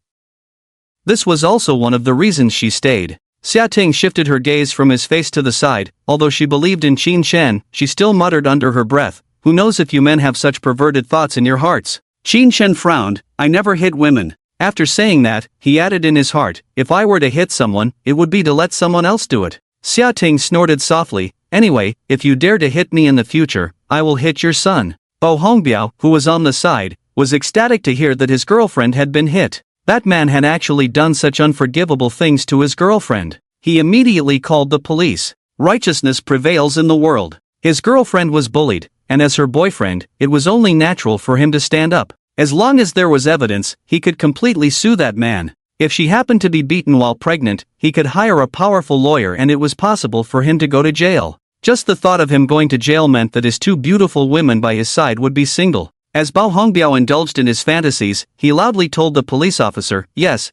This was also one of the reasons she stayed. Xia Ting shifted her gaze from his face to the side. Although she believed in Qin Shen, she still muttered under her breath, "Who knows if you men have such perverted thoughts in your hearts?" Qin Shen frowned. "I never hit women." After saying that, he added in his heart, "If I were to hit someone, it would be to let someone else do it." Xia Ting snorted softly. "Anyway, if you dare to hit me in the future, I will hit your son." Bo Hongbiao, who was on the side, was ecstatic to hear that his girlfriend had been hit. That man had actually done such unforgivable things to his girlfriend. He immediately called the police. Righteousness prevails in the world. His girlfriend was bullied, and as her boyfriend, it was only natural for him to stand up. As long as there was evidence, he could completely sue that man. If she happened to be beaten while pregnant, he could hire a powerful lawyer and it was possible for him to go to jail. Just the thought of him going to jail meant that his two beautiful women by his side would be single. As Bao Hongbiao indulged in his fantasies, he loudly told the police officer, yes,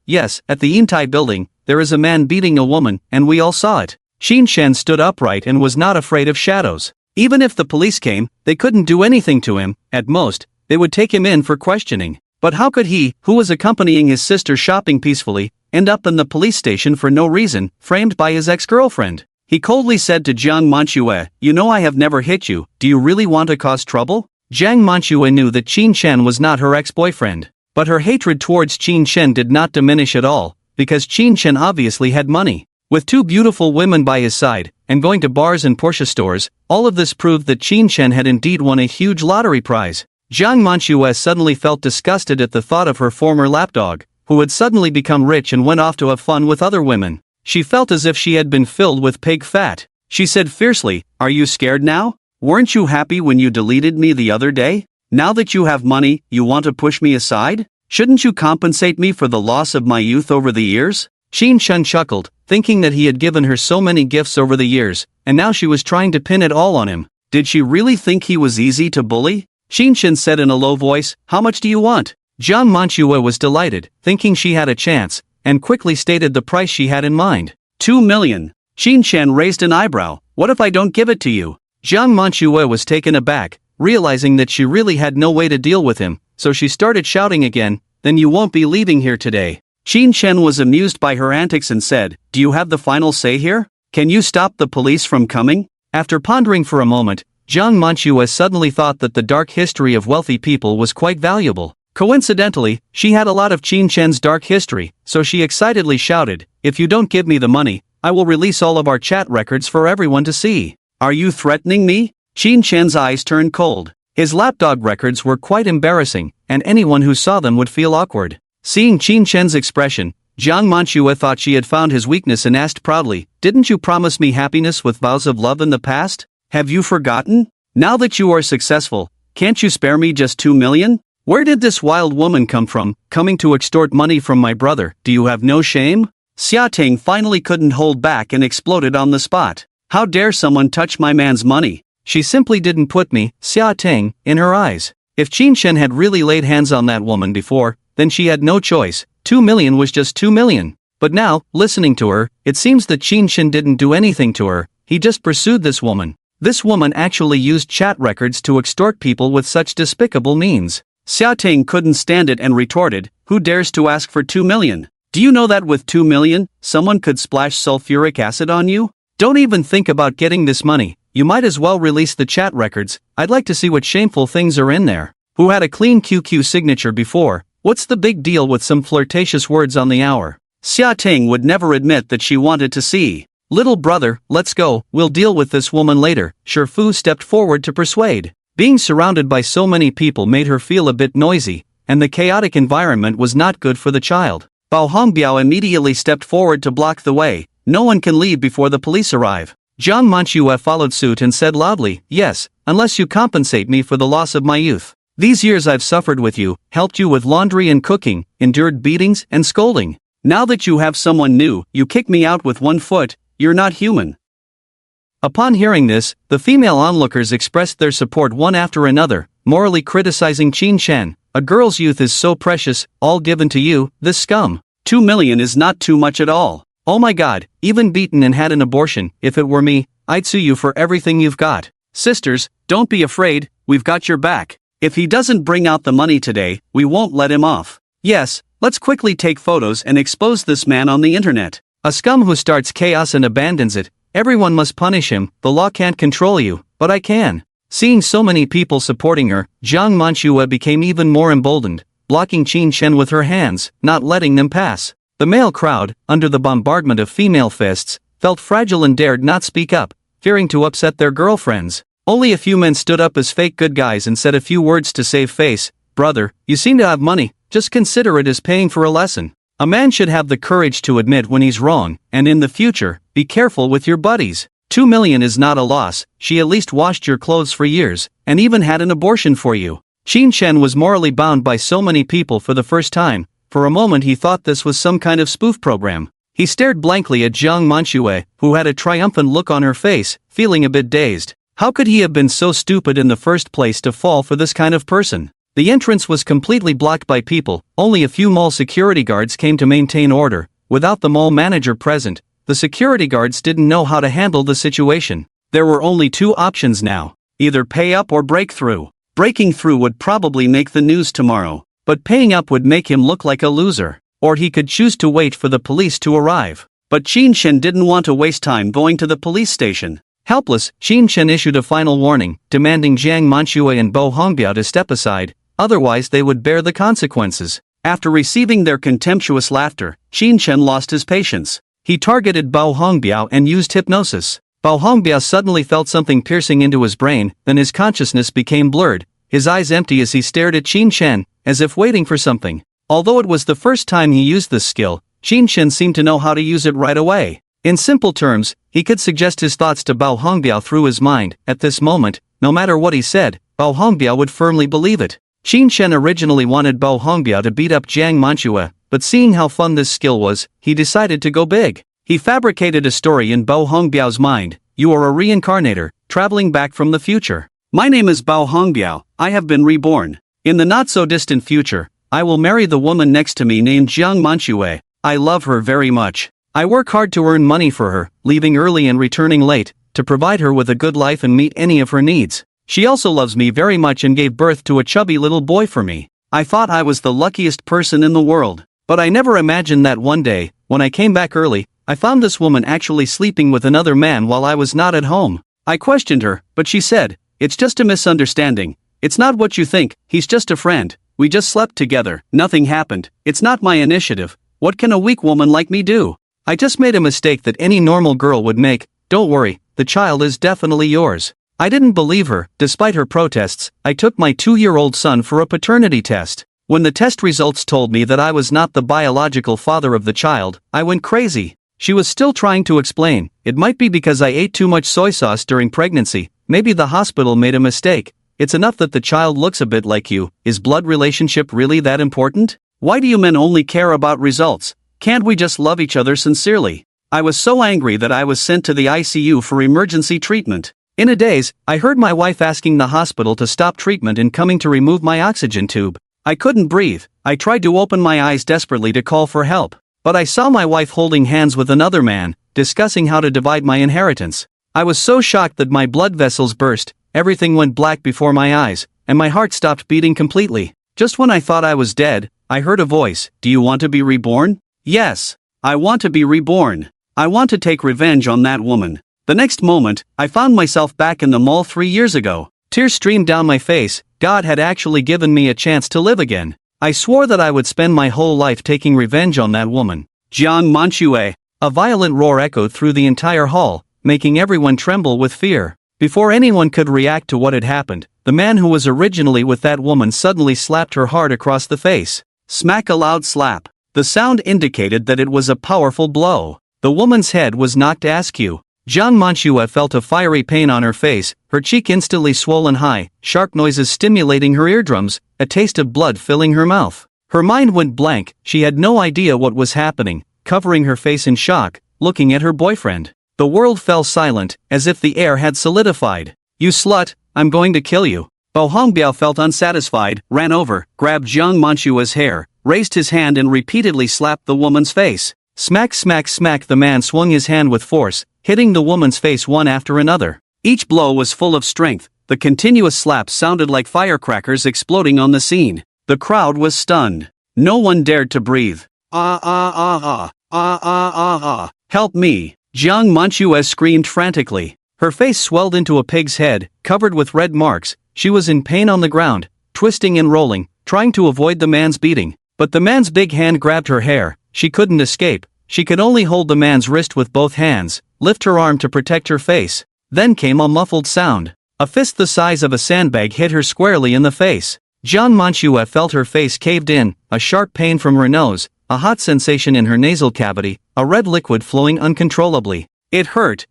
at the Yintai building, there is a man beating a woman, and we all saw it. Qin Shen stood upright and was not afraid of shadows. Even if the police came, they couldn't do anything to him. At most, they would take him in for questioning. But how could he, who was accompanying his sister shopping peacefully, end up in the police station for no reason, framed by his ex-girlfriend? He coldly said to Jiang Manchue, "You know I have never hit you, do you really want to cause trouble?" Jiang Manchue knew that Qin Shen was not her ex-boyfriend. But her hatred towards Qin Shen did not diminish at all, because Qin Shen obviously had money. With two beautiful women by his side, and going to bars and Porsche stores, all of this proved that Qin Shen had indeed won a huge lottery prize. Jiang Manchue suddenly felt disgusted at the thought of her former lapdog, who had suddenly become rich and went off to have fun with other women. She felt as if she had been filled with pig fat. She said fiercely, "Are you scared now? Weren't you happy when you deleted me the other day? Now that you have money, you want to push me aside? Shouldn't you compensate me for the loss of my youth over the years?" Qin Shen chuckled, thinking that he had given her so many gifts over the years, and now she was trying to pin it all on him. Did she really think he was easy to bully? Qin Shen said in a low voice, "How much do you want?" Jiang Manchue was delighted, thinking she had a chance, and quickly stated the price she had in mind. 2 million. Qin Shen raised an eyebrow. "What if I don't give it to you?" Jiang Manchue was taken aback, realizing that she really had no way to deal with him, so she started shouting again, "Then you won't be leaving here today." Qin Shen was amused by her antics and said, "Do you have the final say here? Can you stop the police from coming?" After pondering for a moment, Jiang Manchue suddenly thought that the dark history of wealthy people was quite valuable. Coincidentally, she had a lot of Qin Shen's dark history, so she excitedly shouted, "If you don't give me the money, I will release all of our chat records for everyone to see." "Are you threatening me?" Qin Shen's eyes turned cold. His lapdog records were quite embarrassing, and anyone who saw them would feel awkward. Seeing Qin Shen's expression, Jiang Manchue thought she had found his weakness and asked proudly, "Didn't you promise me happiness with vows of love in the past? Have you forgotten? Now that you are successful, can't you spare me just 2 million? Where did this wild woman come from, coming to extort money from my brother? Do you have no shame?" Xia Ting finally couldn't hold back and exploded on the spot. "How dare someone touch my man's money? She simply didn't put me, Xia Ting, in her eyes." If Qin Shen had really laid hands on that woman before, then she had no choice. 2 million was just 2 million. But now, listening to her, it seems that Qin Shen didn't do anything to her, he just pursued this woman. This woman actually used chat records to extort people with such despicable means. Xia Ting couldn't stand it and retorted, "Who dares to ask for 2 million? Do you know that with 2 million, someone could splash sulfuric acid on you? Don't even think about getting this money, you might as well release the chat records, I'd like to see what shameful things are in there. Who had a clean QQ signature before? What's the big deal with some flirtatious words on the hour?" Xia Ting would never admit that she wanted to see. "Little brother, let's go, we'll deal with this woman later," Shifu stepped forward to persuade. Being surrounded by so many people made her feel a bit noisy, and the chaotic environment was not good for the child. Bao Hongbiao immediately stepped forward to block the way. "No one can leave before the police arrive." Jiang Manchue followed suit and said loudly, "Yes, unless you compensate me for the loss of my youth. These years I've suffered with you, helped you with laundry and cooking, endured beatings and scolding. Now that you have someone new, you kick me out with 1 foot, you're not human." Upon hearing this, the female onlookers expressed their support one after another, morally criticizing Qin Shen. "A girl's youth is so precious, all given to you, this scum. 2 million is not too much at all. Oh my god, even beaten and had an abortion, if it were me, I'd sue you for everything you've got. Sisters, don't be afraid, we've got your back. If he doesn't bring out the money today, we won't let him off. Yes, let's quickly take photos and expose this man on the internet. A scum who starts chaos and abandons it, everyone must punish him, the law can't control you, but I can." Seeing so many people supporting her, Jiang Manchue became even more emboldened, blocking Qin Shen with her hands, not letting them pass. The male crowd, under the bombardment of female fists, felt fragile and dared not speak up, fearing to upset their girlfriends. Only a few men stood up as fake good guys and said a few words to save face. "Brother, you seem to have money, just consider it as paying for a lesson. A man should have the courage to admit when he's wrong, and in the future, be careful with your buddies. 2 million is not a loss, she at least washed your clothes for years, and even had an abortion for you." Qin Shen was morally bound by so many people for the first time. For a moment he thought this was some kind of spoof program. He stared blankly at Jiang Manchue, who had a triumphant look on her face, feeling a bit dazed. How could he have been so stupid in the first place to fall for this kind of person? The entrance was completely blocked by people, only a few mall security guards came to maintain order. Without the mall manager present, the security guards didn't know how to handle the situation. There were only two options now: either pay up or break through. Breaking through would probably make the news tomorrow, but paying up would make him look like a loser. Or he could choose to wait for the police to arrive. But Qin Shen didn't want to waste time going to the police station. Helpless, Qin Shen issued a final warning, demanding Jiang Manxue and Bo Hongbiao to step aside, otherwise they would bear the consequences. After receiving their contemptuous laughter, Qin Shen lost his patience. He targeted Bo Hongbiao and used hypnosis. Bo Hongbiao suddenly felt something piercing into his brain, then his consciousness became blurred, his eyes empty as he stared at Qin Shen, as if waiting for something. Although it was the first time he used this skill, Qin Shen seemed to know how to use it right away. In simple terms, he could suggest his thoughts to Bo Hongbiao through his mind. At this moment, no matter what he said, Bo Hongbiao would firmly believe it. Qin Shen originally wanted Bo Hongbiao to beat up Jiang Manxue, but seeing how fun this skill was, he decided to go big. He fabricated a story in Bo Hongbiao's mind: "You are a reincarnator, traveling back from the future. My name is Bo Hongbiao, I have been reborn. In the not-so-distant future, I will marry the woman next to me named Jiang Manxue. I love her very much. I work hard to earn money for her, leaving early and returning late, to provide her with a good life and meet any of her needs. She also loves me very much and gave birth to a chubby little boy for me. I thought I was the luckiest person in the world. But I never imagined that one day, when I came back early, I found this woman actually sleeping with another man while I was not at home. I questioned her, but she said, 'It's just a misunderstanding. It's not what you think, he's just a friend. We just slept together, nothing happened. It's not my initiative. What can a weak woman like me do? I just made a mistake that any normal girl would make. Don't worry, the child is definitely yours.' I didn't believe her. Despite her protests, I took my 2-year-old son for a paternity test. When the test results told me that I was not the biological father of the child, I went crazy. She was still trying to explain. It might be because I ate too much soy sauce during pregnancy. Maybe the hospital made a mistake. It's enough that the child looks a bit like you. Is blood relationship really that important? Why do you men only care about results? Can't we just love each other sincerely?" I was so angry that I was sent to the ICU for emergency treatment. In a daze, I heard my wife asking the hospital to stop treatment and coming to remove my oxygen tube. I couldn't breathe. I tried to open my eyes desperately to call for help. But I saw my wife holding hands with another man, discussing how to divide my inheritance. I was so shocked that my blood vessels burst, everything went black before my eyes, and my heart stopped beating completely. Just when I thought I was dead, I heard a voice: "Do you want to be reborn?" Yes, I want to be reborn. I want to take revenge on that woman. The next moment, I found myself back in the mall 3 years ago. Tears streamed down my face. God had actually given me a chance to live again. I swore that I would spend my whole life taking revenge on that woman. Jiang Manxue. A violent roar echoed through the entire hall, making everyone tremble with fear. Before anyone could react to what had happened, the man who was originally with that woman suddenly slapped her hard across the face. Smack, a loud slap. The sound indicated that it was a powerful blow. The woman's head was knocked askew. Jiang Manxue felt a fiery pain on her face, her cheek instantly swollen high, sharp noises stimulating her eardrums, a taste of blood filling her mouth. Her mind went blank. She had no idea what was happening, covering her face in shock, looking at her boyfriend. The world fell silent, as if the air had solidified. "You slut, I'm going to kill you." Bo Hongbiao felt unsatisfied, ran over, grabbed Jiang Manxue's hair, raised his hand and repeatedly slapped the woman's face. Smack, smack, smack. The man swung his hand with force, hitting the woman's face one after another. Each blow was full of strength. The continuous slaps sounded like firecrackers exploding on the scene. The crowd was stunned. No one dared to breathe. Help me! Jiang Manxue screamed frantically. Her face swelled into a pig's head, covered with red marks. She was in pain on the ground, twisting and rolling, trying to avoid the man's beating. But the man's big hand grabbed her hair. She couldn't escape. She could only hold the man's wrist with both hands, lift her arm to protect her face. Then came a muffled sound. A fist the size of a sandbag hit her squarely in the face. Jiang Manxue felt her face caved in, a sharp pain from her nose, a hot sensation in her nasal cavity, a red liquid flowing uncontrollably. It hurt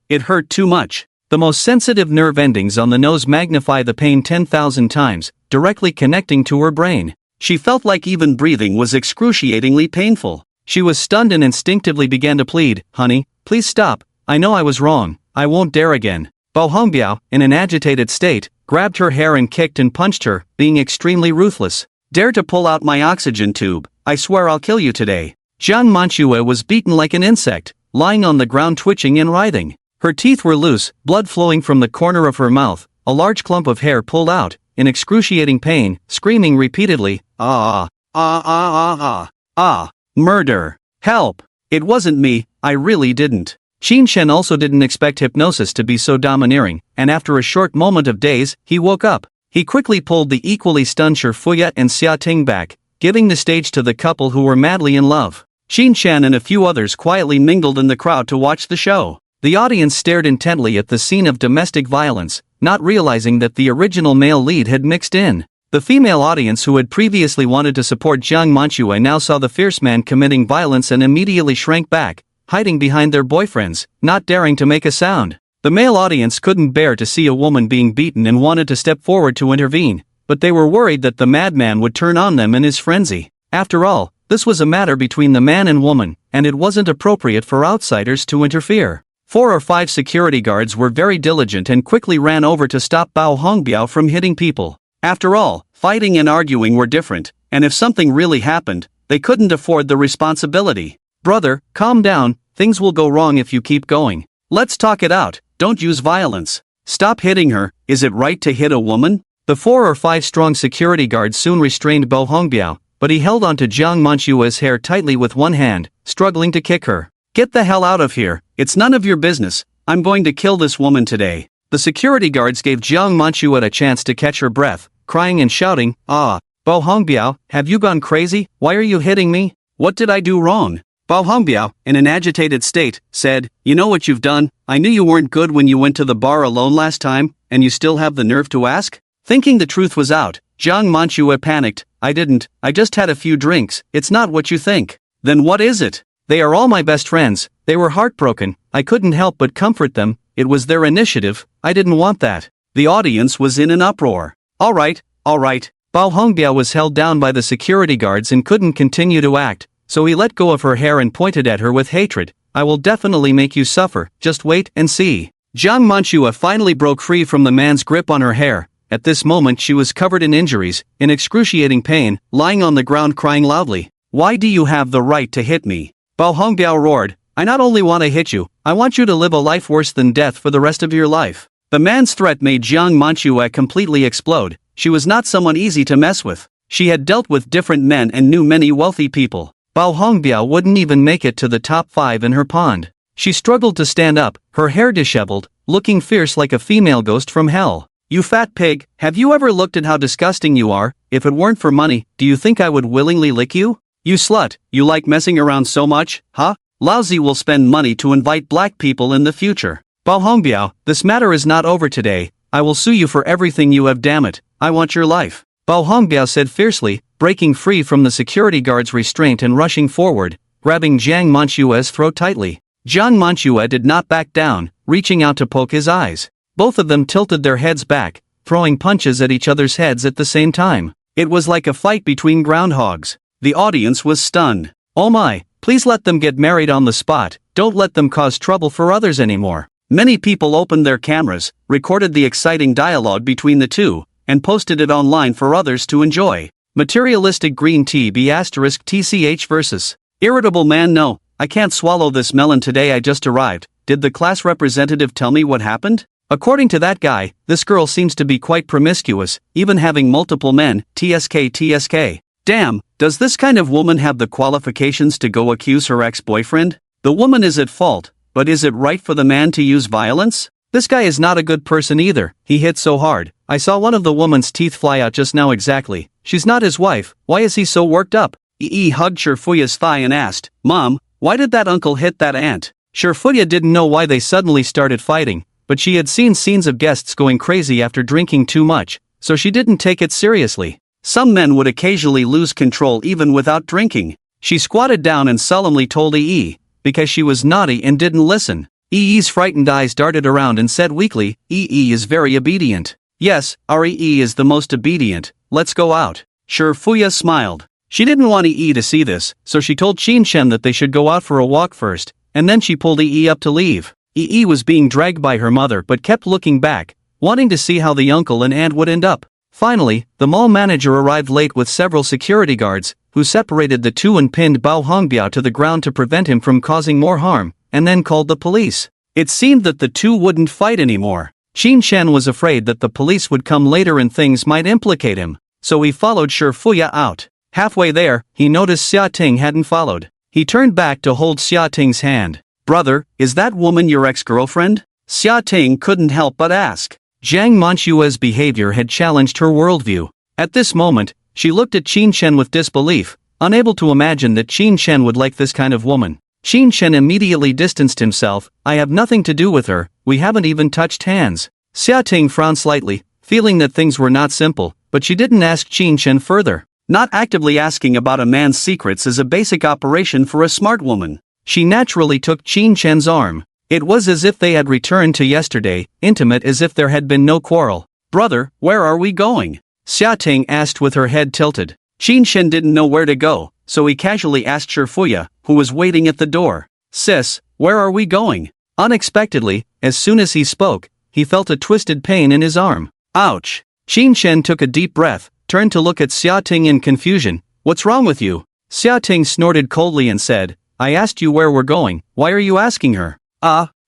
too much. The most sensitive nerve endings on the nose magnify the pain 10,000 times, directly connecting to her brain. She felt like even breathing was excruciatingly painful. She was stunned and instinctively began to plead, "Honey, please stop. I know I was wrong. I won't dare again." Bo Hongbiao, in an agitated state, grabbed her hair and kicked and punched her, being extremely ruthless. "Dare to pull out my oxygen tube. I swear I'll kill you today." Jiang Manxue was beaten like an insect. lying on the ground twitching and writhing. Her teeth were loose, blood flowing from the corner of her mouth, a large clump of hair pulled out, in excruciating pain, screaming repeatedly, "Ah, ah, ah, ah, ah, murder, help, it wasn't me, I really didn't." Qin Shen also didn't expect hypnosis to be so domineering, and after a short moment of daze, he woke up. He quickly pulled the equally stunned Shifuya and Xia Ting back, giving the stage to the couple who were madly in love. Qin Shen and a few others quietly mingled in the crowd to watch the show. The audience stared intently at the scene of domestic violence, not realizing that the original male lead had mixed in. The female audience who had previously wanted to support Jiang Manchue now saw the fierce man committing violence and immediately shrank back, hiding behind their boyfriends, not daring to make a sound. The male audience couldn't bear to see a woman being beaten and wanted to step forward to intervene, but they were worried that the madman would turn on them in his frenzy. After all, this was a matter between the man and woman, and it wasn't appropriate for outsiders to interfere. 4 or 5 security guards were very diligent and quickly ran over to stop Bao Hongbiao from hitting people. After all, fighting and arguing were different, and if something really happened, they couldn't afford the responsibility. "Brother, calm down, things will go wrong if you keep going. Let's talk it out, don't use violence. Stop hitting her, is it right to hit a woman?" The 4 or 5 strong security guards soon restrained Bao Hongbiao, but he held onto Jiang Manchua's hair tightly with one hand, struggling to kick her. "Get the hell out of here, it's none of your business, I'm going to kill this woman today." The security guards gave Jiang Manchua a chance to catch her breath, crying and shouting, "Ah, Bao Hongbiao, have you gone crazy? Why are you hitting me? What did I do wrong?" Bao Hongbiao, in an agitated state, said, "You know what you've done? I knew you weren't good when you went to the bar alone last time, and you still have the nerve to ask?" Thinking the truth was out, Jiang Manchua panicked, "I just had a few drinks, it's not what you think." "Then what is it?" "They are all my best friends, they were heartbroken, I couldn't help but comfort them, it was their initiative, I didn't want that." The audience was in an uproar. All right. Bao Hongbiao was held down by the security guards and couldn't continue to act, so he let go of her hair and pointed at her with hatred. "I will definitely make you suffer, just wait and see." Jiang Manchua finally broke free from the man's grip on her hair. At this moment she was covered in injuries, in excruciating pain, lying on the ground crying loudly. "Why do you have the right to hit me?" Bao Hongbiao roared, "I not only want to hit you, I want you to live a life worse than death for the rest of your life." The man's threat made Jiang Manchua completely explode. She was not someone easy to mess with. She had dealt with different men and knew many wealthy people. Bao Hongbiao wouldn't even make it to the top 5 in her pond. She struggled to stand up, her hair disheveled, looking fierce like a female ghost from hell. "You fat pig, have you ever looked at how disgusting you are? If it weren't for money, do you think I would willingly lick you? You slut, you like messing around so much, huh? Laozi will spend money to invite black people in the future." "Bao Hongbiao, this matter is not over today, I will sue you for everything you have, damn it, I want your life," Bao Hongbiao said fiercely, breaking free from the security guard's restraint and rushing forward, grabbing Jiang Manchua's throat tightly. Jiang Manchua did not back down, reaching out to poke his eyes. Both of them tilted their heads back, throwing punches at each other's heads at the same time. It was like a fight between groundhogs. The audience was stunned. "Oh my, please let them get married on the spot, don't let them cause trouble for others anymore." Many people opened their cameras, recorded the exciting dialogue between the two, and posted it online for others to enjoy. Materialistic green tea *TCH versus irritable man. "No, I can't swallow this melon today, I just arrived, did the class representative tell me what happened? According to that guy, this girl seems to be quite promiscuous, even having multiple men, TSK. Damn, does this kind of woman have the qualifications to go accuse her ex-boyfriend? The woman is at fault, but is it right for the man to use violence? This guy is not a good person either, he hit so hard, I saw one of the woman's teeth fly out just now exactly, she's not his wife, why is he so worked up?" Yi hugged Shifuya's thigh and asked, "Mom, why did that uncle hit that aunt?" Shifuya didn't know why they suddenly started fighting, but she had seen scenes of guests going crazy after drinking too much, so she didn't take it seriously. Some men would occasionally lose control even without drinking. She squatted down and solemnly told Yi, because she was naughty and didn't listen. Yi's frightened eyes darted around and said weakly, "Yi is very obedient." "Yes, our Yi is the most obedient, let's go out." Shifuya smiled. She didn't want Yi to see this, so she told Qin Shen that they should go out for a walk first, and then she pulled Yi up to leave. Yi was being dragged by her mother but kept looking back, wanting to see how the uncle and aunt would end up. Finally, the mall manager arrived late with several security guards, who separated the two and pinned Bao Hongbiao to the ground to prevent him from causing more harm. and then called the police. It seemed that the two wouldn't fight anymore. Qin Shen was afraid that the police would come later and things might implicate him, so he followed Shi Fuya out. Halfway there, he noticed Xia Ting hadn't followed. He turned back to hold Xia Ting's hand. "Brother, is that woman your ex-girlfriend?" Xia Ting couldn't help but ask. Zhang Manchua's behavior had challenged her worldview. At this moment, she looked at Qin Shen with disbelief, unable to imagine that Qin Shen would like this kind of woman. Qin Shen immediately distanced himself. "I have nothing to do with her, we haven't even touched hands." Xia Ting frowned slightly, feeling that things were not simple, but she didn't ask Qin Shen further. Not actively asking about a man's secrets is a basic operation for a smart woman. She naturally took Qin Shen's arm. It was as if they had returned to yesterday, intimate as if there had been no quarrel. "Brother, where are we going?" Xia Ting asked with her head tilted. Qin Shen didn't know where to go, so he casually asked Shi Fuya, who was waiting at the door. "Sis, where are we going?" Unexpectedly, as soon as he spoke, he felt a twisted pain in his arm. Ouch! Qin Shen took a deep breath, turned to look at Xia Ting in confusion. "What's wrong with you?" Xia Ting snorted coldly and said, "I asked you where we're going, why are you asking her?"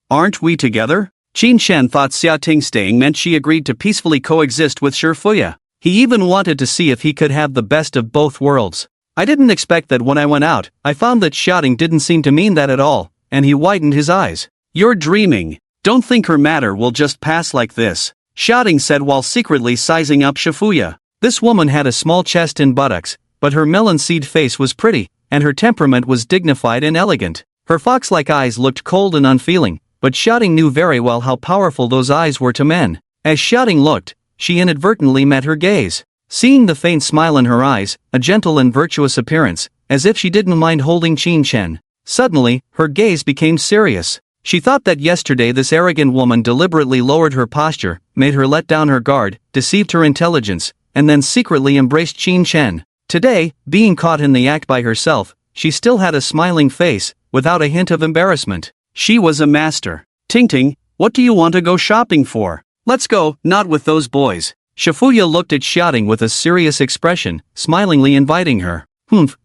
Aren't we together?" Qin Shen thought Xia Ting staying meant she agreed to peacefully coexist with Shi Fuya. He even wanted to see if he could have the best of both worlds. "I didn't expect that when I went out, I found that shouting didn't seem to mean that at all," and he widened his eyes. "You're dreaming. Don't think her matter will just pass like this," Shouting said while secretly sizing up Shi Fuya. This woman had a small chest and buttocks, but her melon-seed face was pretty, and her temperament was dignified and elegant. Her fox-like eyes looked cold and unfeeling, but Shouting knew very well how powerful those eyes were to men. As Shouting looked, she inadvertently met her gaze. Seeing the faint smile in her eyes, a gentle and virtuous appearance, as if she didn't mind holding Qin Shen. Suddenly, her gaze became serious. She thought that yesterday this arrogant woman deliberately lowered her posture, made her let down her guard, deceived her intelligence, and then secretly embraced Qin Shen. Today, being caught in the act by herself, she still had a smiling face, without a hint of embarrassment. She was a master. "Ting Ting, what do you want to go shopping for?" "Let's go, not with those boys." Shi Fuya looked at Shouting with a serious expression, smilingly inviting her.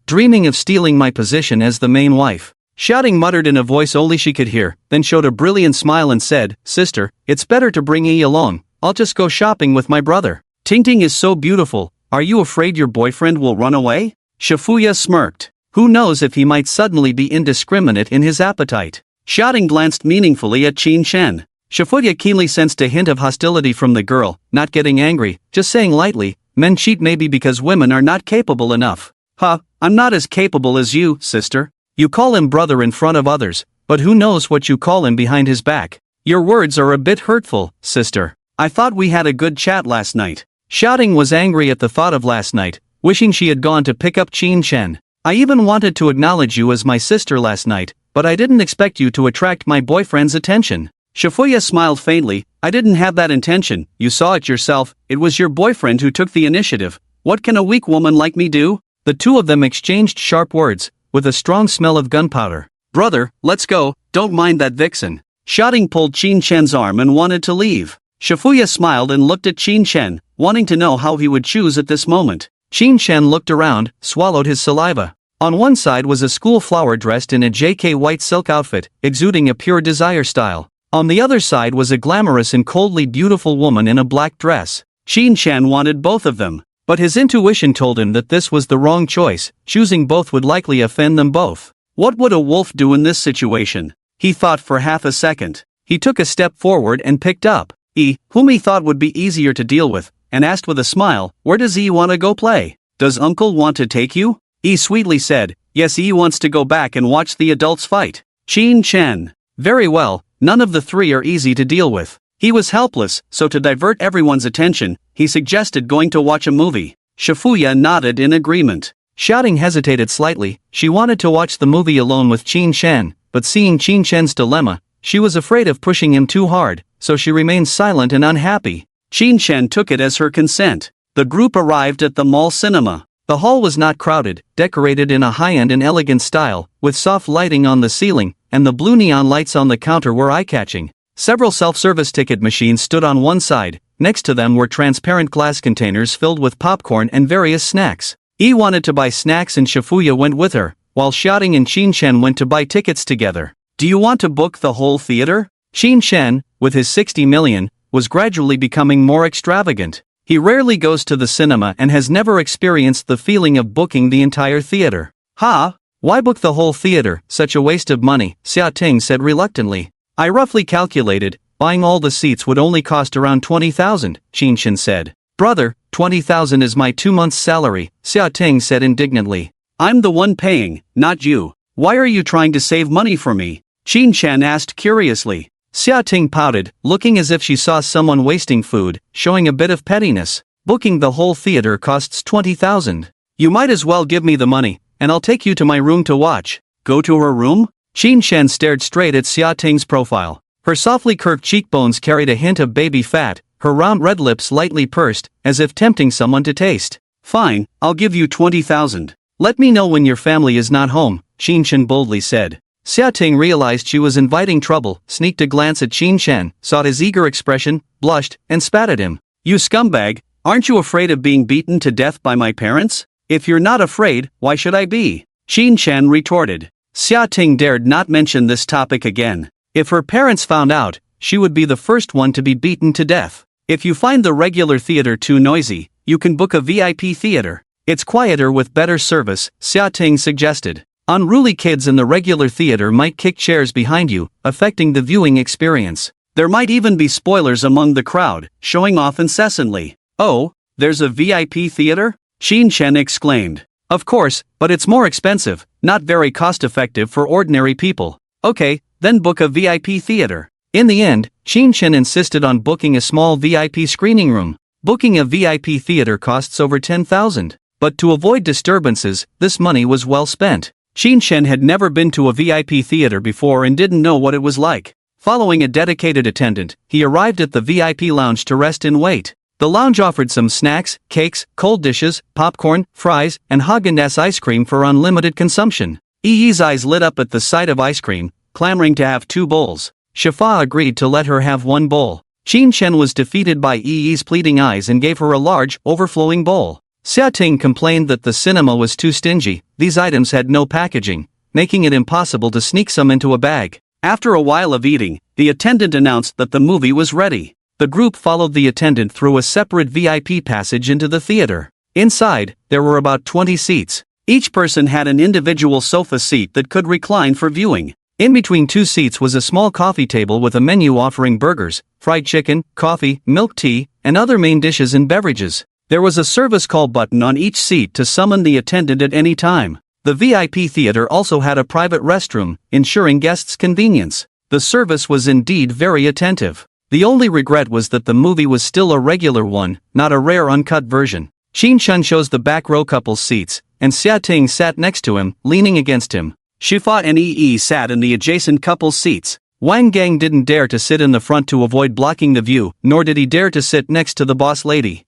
Dreaming of stealing my position as the main wife." Shouting muttered in a voice only she could hear, then showed a brilliant smile and said, "Sister, it's better to bring Yi along, I'll just go shopping with my brother." "Ting Ting is so beautiful, are you afraid your boyfriend will run away?" Shi Fuya smirked. Who knows if he might suddenly be indiscriminate in his appetite. Shouting glanced meaningfully at Qin Shen. Shi Fuya keenly sensed a hint of hostility from the girl, not getting angry, just saying lightly, "Men cheat maybe because women are not capable enough." I'm not as capable as you, sister." "You call him brother in front of others, but who knows what you call him behind his back." "Your words are a bit hurtful, sister. I thought we had a good chat last night." Shouting was angry at the thought of last night, wishing she had gone to pick up Qin Shen. "I even wanted to acknowledge you as my sister last night, but I didn't expect you to attract my boyfriend's attention." Shi Fuya smiled faintly. "I didn't have that intention, you saw it yourself, it was your boyfriend who took the initiative. What can a weak woman like me do?" The two of them exchanged sharp words, with a strong smell of gunpowder. "Brother, let's go, don't mind that vixen." Shouting pulled Qin Shen's arm and wanted to leave. Shi Fuya smiled and looked at Qin Shen, wanting to know how he would choose at this moment. Qin Shen looked around, swallowed his saliva. On one side was a school flower dressed in a JK white silk outfit, exuding a pure desire style. On the other side was a glamorous and coldly beautiful woman in a black dress. Qin Shen wanted both of them, but his intuition told him that this was the wrong choice. Choosing both would likely offend them both. What would a wolf do in this situation? He thought for half a second. He took a step forward and picked up E, whom he thought would be easier to deal with, and asked with a smile, "Where does E want to go play? Does uncle want to take you?" E sweetly said, "Yes, E wants to go back and watch the adults fight." Qin Shen. Very well, none of the three are easy to deal with. He was helpless, so to divert everyone's attention, he suggested going to watch a movie. Shi Fuya nodded in agreement. Shouting hesitated slightly. She wanted to watch the movie alone with Qin Shen, but seeing Qin Shen's dilemma, she was afraid of pushing him too hard, so she remained silent and unhappy. Qin Shen took it as her consent. The group arrived at the mall cinema. The hall was not crowded, decorated in a high-end and elegant style, with soft lighting on the ceiling, and the blue neon lights on the counter were eye-catching. Several self-service ticket machines stood on one side. Next to them were transparent glass containers filled with popcorn and various snacks. E wanted to buy snacks and Shi Fuya went with her, while Shouting and Qin Shen went to buy tickets together. Do you want to book the whole theater? Qin Shen, with his 60 million, was gradually becoming more extravagant. He rarely goes to the cinema and has never experienced the feeling of booking the entire theater. Ha! Why book the whole theater, such a waste of money, Xia Ting said reluctantly. I roughly calculated, buying all the seats would only cost around 20,000, Qin Shen said. Brother, 20,000 is my 2 months' salary, Xia Ting said indignantly. I'm the one paying, not you. Why are you trying to save money for me? Qin Shen asked curiously. Xia Ting pouted, looking as if she saw someone wasting food, showing a bit of pettiness. Booking the whole theater costs 20,000. You might as well give me the money, and I'll take you to my room to watch. Go to her room? Qin Shen stared straight at Xia Ting's profile. Her softly curved cheekbones carried a hint of baby fat, her round red lips lightly pursed, as if tempting someone to taste. Fine, I'll give you 20,000. Let me know when your family is not home, Qin Shen boldly said. Xia Ting realized she was inviting trouble, sneaked a glance at Qin Shen, saw his eager expression, blushed, and spat at him. You scumbag, aren't you afraid of being beaten to death by my parents? If you're not afraid, why should I be? Qin Shen retorted. Xia Ting dared not mention this topic again. If her parents found out, she would be the first one to be beaten to death. If you find the regular theater too noisy, you can book a VIP theater. It's quieter with better service, Xia Ting suggested. Unruly kids in the regular theater might kick chairs behind you, affecting the viewing experience. There might even be spoilers among the crowd, showing off incessantly. Oh, there's a VIP theater? Qin Shen exclaimed. Of course, but it's more expensive, not very cost-effective for ordinary people. Okay, then book a VIP theater. In the end, Qin Shen insisted on booking a small VIP screening room. Booking a VIP theater costs over 10,000. But to avoid disturbances, this money was well spent. Qin Shen had never been to a VIP theater before and didn't know what it was like. Following a dedicated attendant, he arrived at the VIP lounge to rest and wait. The lounge offered some snacks, cakes, cold dishes, popcorn, fries, and Häagen-Dazs ice cream for unlimited consumption. Yi's eyes lit up at the sight of ice cream, clamoring to have 2 bowls. Shifa agreed to let her have 1 bowl. Qin Shen was defeated by Yi's pleading eyes and gave her a large, overflowing bowl. Xia Ting complained that the cinema was too stingy. These items had no packaging, making it impossible to sneak some into a bag. After a while of eating, the attendant announced that the movie was ready. The group followed the attendant through a separate VIP passage into the theater. Inside, there were about 20 seats. Each person had an individual sofa seat that could recline for viewing. In between 2 seats was a small coffee table with a menu offering burgers, fried chicken, coffee, milk tea, and other main dishes and beverages. There was a service call button on each seat to summon the attendant at any time. The VIP theater also had a private restroom, ensuring guests' convenience. The service was indeed very attentive. The only regret was that the movie was still a regular one, not a rare uncut version. Qin Shen chose the back row couple's seats, and Xia Ting sat next to him, leaning against him. Shifa and Yi sat in the adjacent couple's seats. Wang Gang didn't dare to sit in the front to avoid blocking the view, nor did he dare to sit next to the boss lady.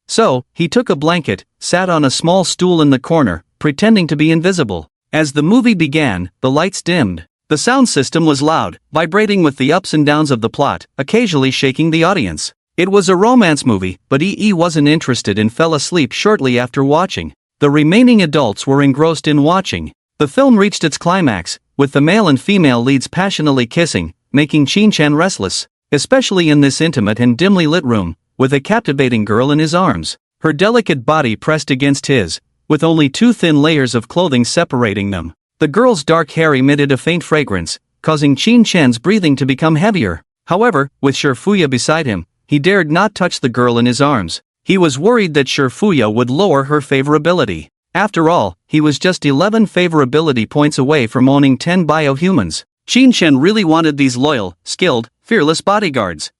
So, he took a blanket, sat on a small stool in the corner, pretending to be invisible. As the movie began, the lights dimmed. The sound system was loud, vibrating with the ups and downs of the plot, occasionally shaking the audience. It was a romance movie, but Yi wasn't interested and fell asleep shortly after watching. The remaining adults were engrossed in watching. The film reached its climax, with the male and female leads passionately kissing, making Qin Shen restless, especially in this intimate and dimly lit room, with a captivating girl in his arms, her delicate body pressed against his, with only 2 thin layers of clothing separating them. The girl's dark hair emitted a faint fragrance, causing Qin Shen's breathing to become heavier. However, with Shifuya beside him, he dared not touch the girl in his arms. He was worried that Shifuya would lower her favorability. After all, he was just 11 favorability points away from owning 10 biohumans. Qin Shen really wanted these loyal, skilled, fearless bodyguards.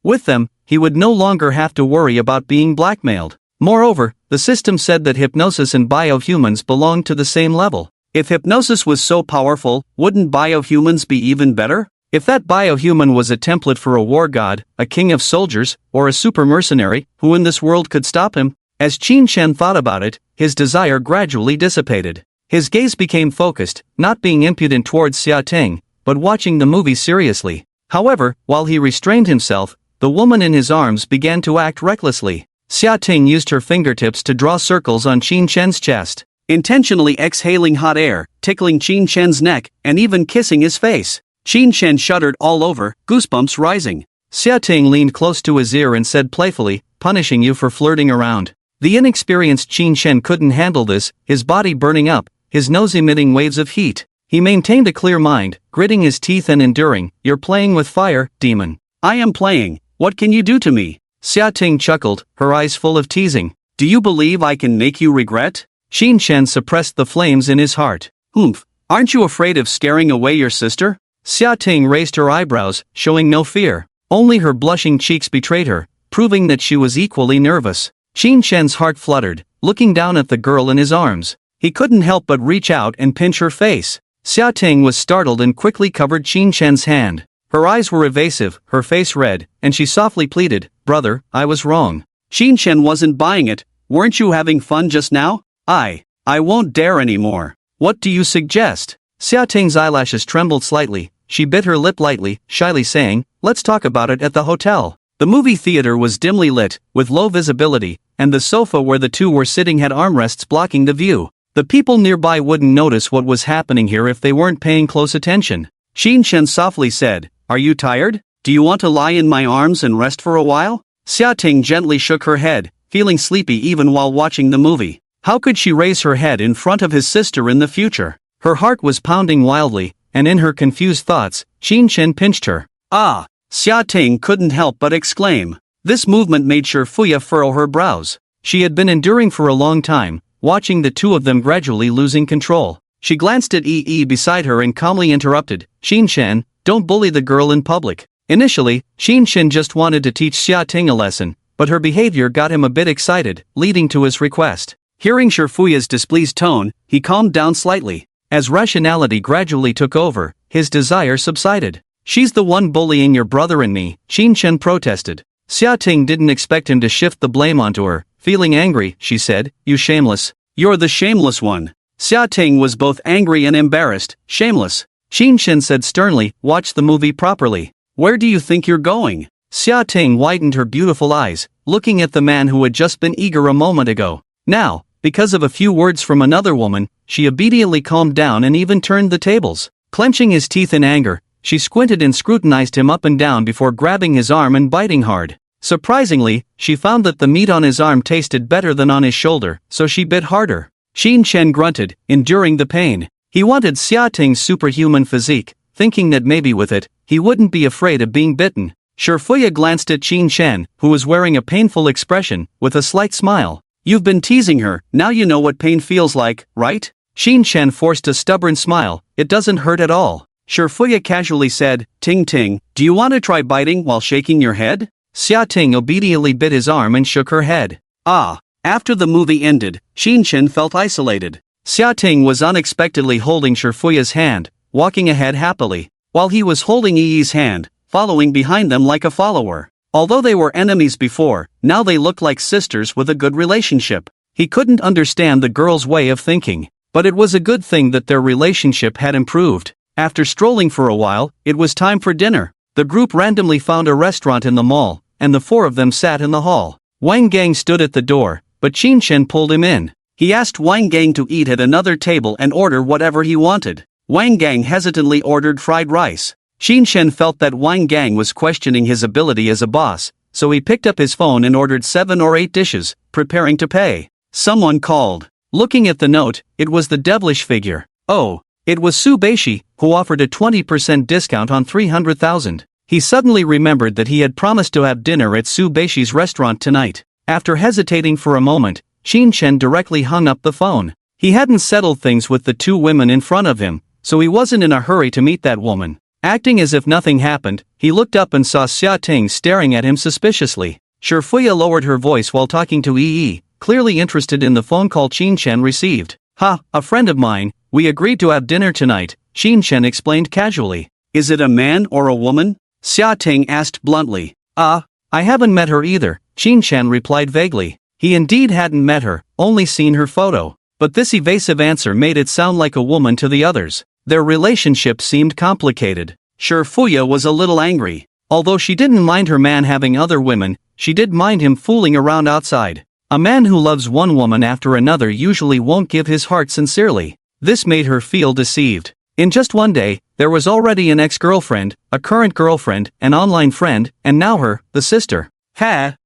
With them, he would no longer have to worry about being blackmailed. Moreover, the system said that hypnosis and biohumans belonged to the same level. If hypnosis was so powerful, wouldn't biohumans be even better? If that biohuman was a template for a war god, a king of soldiers, or a super mercenary, who in this world could stop him? As Qin Shen thought about it, his desire gradually dissipated. His gaze became focused, not being impudent towards Xia Ting, but watching the movie seriously. However, while he restrained himself, the woman in his arms began to act recklessly. Xia Ting used her fingertips to draw circles on Qin Shen's chest. intentionally exhaling hot air, tickling Qin Shen's neck, and even kissing his face. Qin Shen shuddered all over, goosebumps rising. Xia Ting leaned close to his ear and said playfully, punishing you for flirting around. The inexperienced Qin Shen couldn't handle this, his body burning up, his nose emitting waves of heat. He maintained a clear mind, gritting his teeth and enduring. You're playing with fire, demon. I am playing. What can you do to me? Xia Ting chuckled, her eyes full of teasing. Do you believe I can make you regret? Qin Shen suppressed the flames in his heart. Humph, aren't you afraid of scaring away your sister? Xia Ting raised her eyebrows, showing no fear. Only her blushing cheeks betrayed her, proving that she was equally nervous. Qin Shen's heart fluttered, looking down at the girl in his arms. He couldn't help but reach out and pinch her face. Xia Ting was startled and quickly covered Qin Shen's hand. Her eyes were evasive, her face red, and she softly pleaded, "Brother, I was wrong." Qin Shen wasn't buying it. Weren't you having fun just now? I won't dare anymore. What do you suggest? Xia Ting's eyelashes trembled slightly. She bit her lip lightly, shyly saying, "Let's talk about it at the hotel." The movie theater was dimly lit, with low visibility, and the sofa where the two were sitting had armrests blocking the view. The people nearby wouldn't notice what was happening here if they weren't paying close attention. Qin Shen softly said, "Are you tired? Do you want to lie in my arms and rest for a while?" Xia Ting gently shook her head, feeling sleepy even while watching the movie. How could she raise her head in front of his sister in the future? Her heart was pounding wildly, and in her confused thoughts, Qin Shen pinched her. Ah! Xia Ting couldn't help but exclaim. This movement made Fuya furrow her brows. She had been enduring for a long time, watching the two of them gradually losing control. She glanced at Yi beside her and calmly interrupted, "Qin Shen, don't bully the girl in public." Initially, Qin Shen just wanted to teach Xia Ting a lesson, but her behavior got him a bit excited, leading to his request. Hearing Fuya's displeased tone, he calmed down slightly. As rationality gradually took over, his desire subsided. "She's the one bullying your brother and me," Qin Shen protested. Xia Ting didn't expect him to shift the blame onto her. Feeling angry, she said, "You shameless." "You're the shameless one." Xia Ting was both angry and embarrassed. "Shameless." Qin Shen said sternly, "Watch the movie properly." "Where do you think you're going?" Xia Ting widened her beautiful eyes, looking at the man who had just been eager a moment ago. Now, because of a few words from another woman, she immediately calmed down and even turned the tables. Clenching his teeth in anger, she squinted and scrutinized him up and down before grabbing his arm and biting hard. Surprisingly, she found that the meat on his arm tasted better than on his shoulder, so she bit harder. Qin Shen grunted, enduring the pain. He wanted Xia Ting's superhuman physique, thinking that maybe with it, he wouldn't be afraid of being bitten. Fuya glanced at Qin Shen, who was wearing a painful expression, with a slight smile. "You've been teasing her, now you know what pain feels like, right?" Qin Shen forced a stubborn smile. "It doesn't hurt at all." Fuya casually said, "Ting Ting, do you want to try biting while shaking your head?" Xia Ting obediently bit his arm and shook her head. Ah! After the movie ended, Qin Shen felt isolated. Xia Ting was unexpectedly holding Fuya's hand, walking ahead happily, while he was holding Yi's hand, following behind them like a follower. Although they were enemies before, now they looked like sisters with a good relationship. He couldn't understand the girl's way of thinking, but it was a good thing that their relationship had improved. After strolling for a while, it was time for dinner. The group randomly found a restaurant in the mall, and the four of them sat in the hall. Wang Gang stood at the door, but Qin Shen pulled him in. He asked Wang Gang to eat at another table and order whatever he wanted. Wang Gang hesitantly ordered fried rice. Qin Shen felt that Wang Gang was questioning his ability as a boss, so he picked up his phone and ordered 7 or 8 dishes, preparing to pay. Someone called. Looking at the note, it was the devilish figure. Oh, it was Su Beishi, who offered a 20% discount on 300,000. He suddenly remembered that he had promised to have dinner at Su Beishi's restaurant tonight. After hesitating for a moment, Qin Shen directly hung up the phone. He hadn't settled things with the two women in front of him, so he wasn't in a hurry to meet that woman. Acting as if nothing happened, he looked up and saw Xia Ting staring at him suspiciously. Fuya lowered her voice while talking to Yi, clearly interested in the phone call Qin Shen received. "Ha, a friend of mine, we agreed to have dinner tonight," Qin Shen explained casually. "Is it a man or a woman?" Xia Ting asked bluntly. I haven't met her either," Qin Shen replied vaguely. He indeed hadn't met her, only seen her photo. But this evasive answer made it sound like a woman to the others. Their relationship seemed complicated. Fuya was a little angry. Although she didn't mind her man having other women, she did mind him fooling around outside. A man who loves one woman after another usually won't give his heart sincerely. This made her feel deceived. In just one day, there was already an ex-girlfriend, a current girlfriend, an online friend, and now her, the sister. Ha,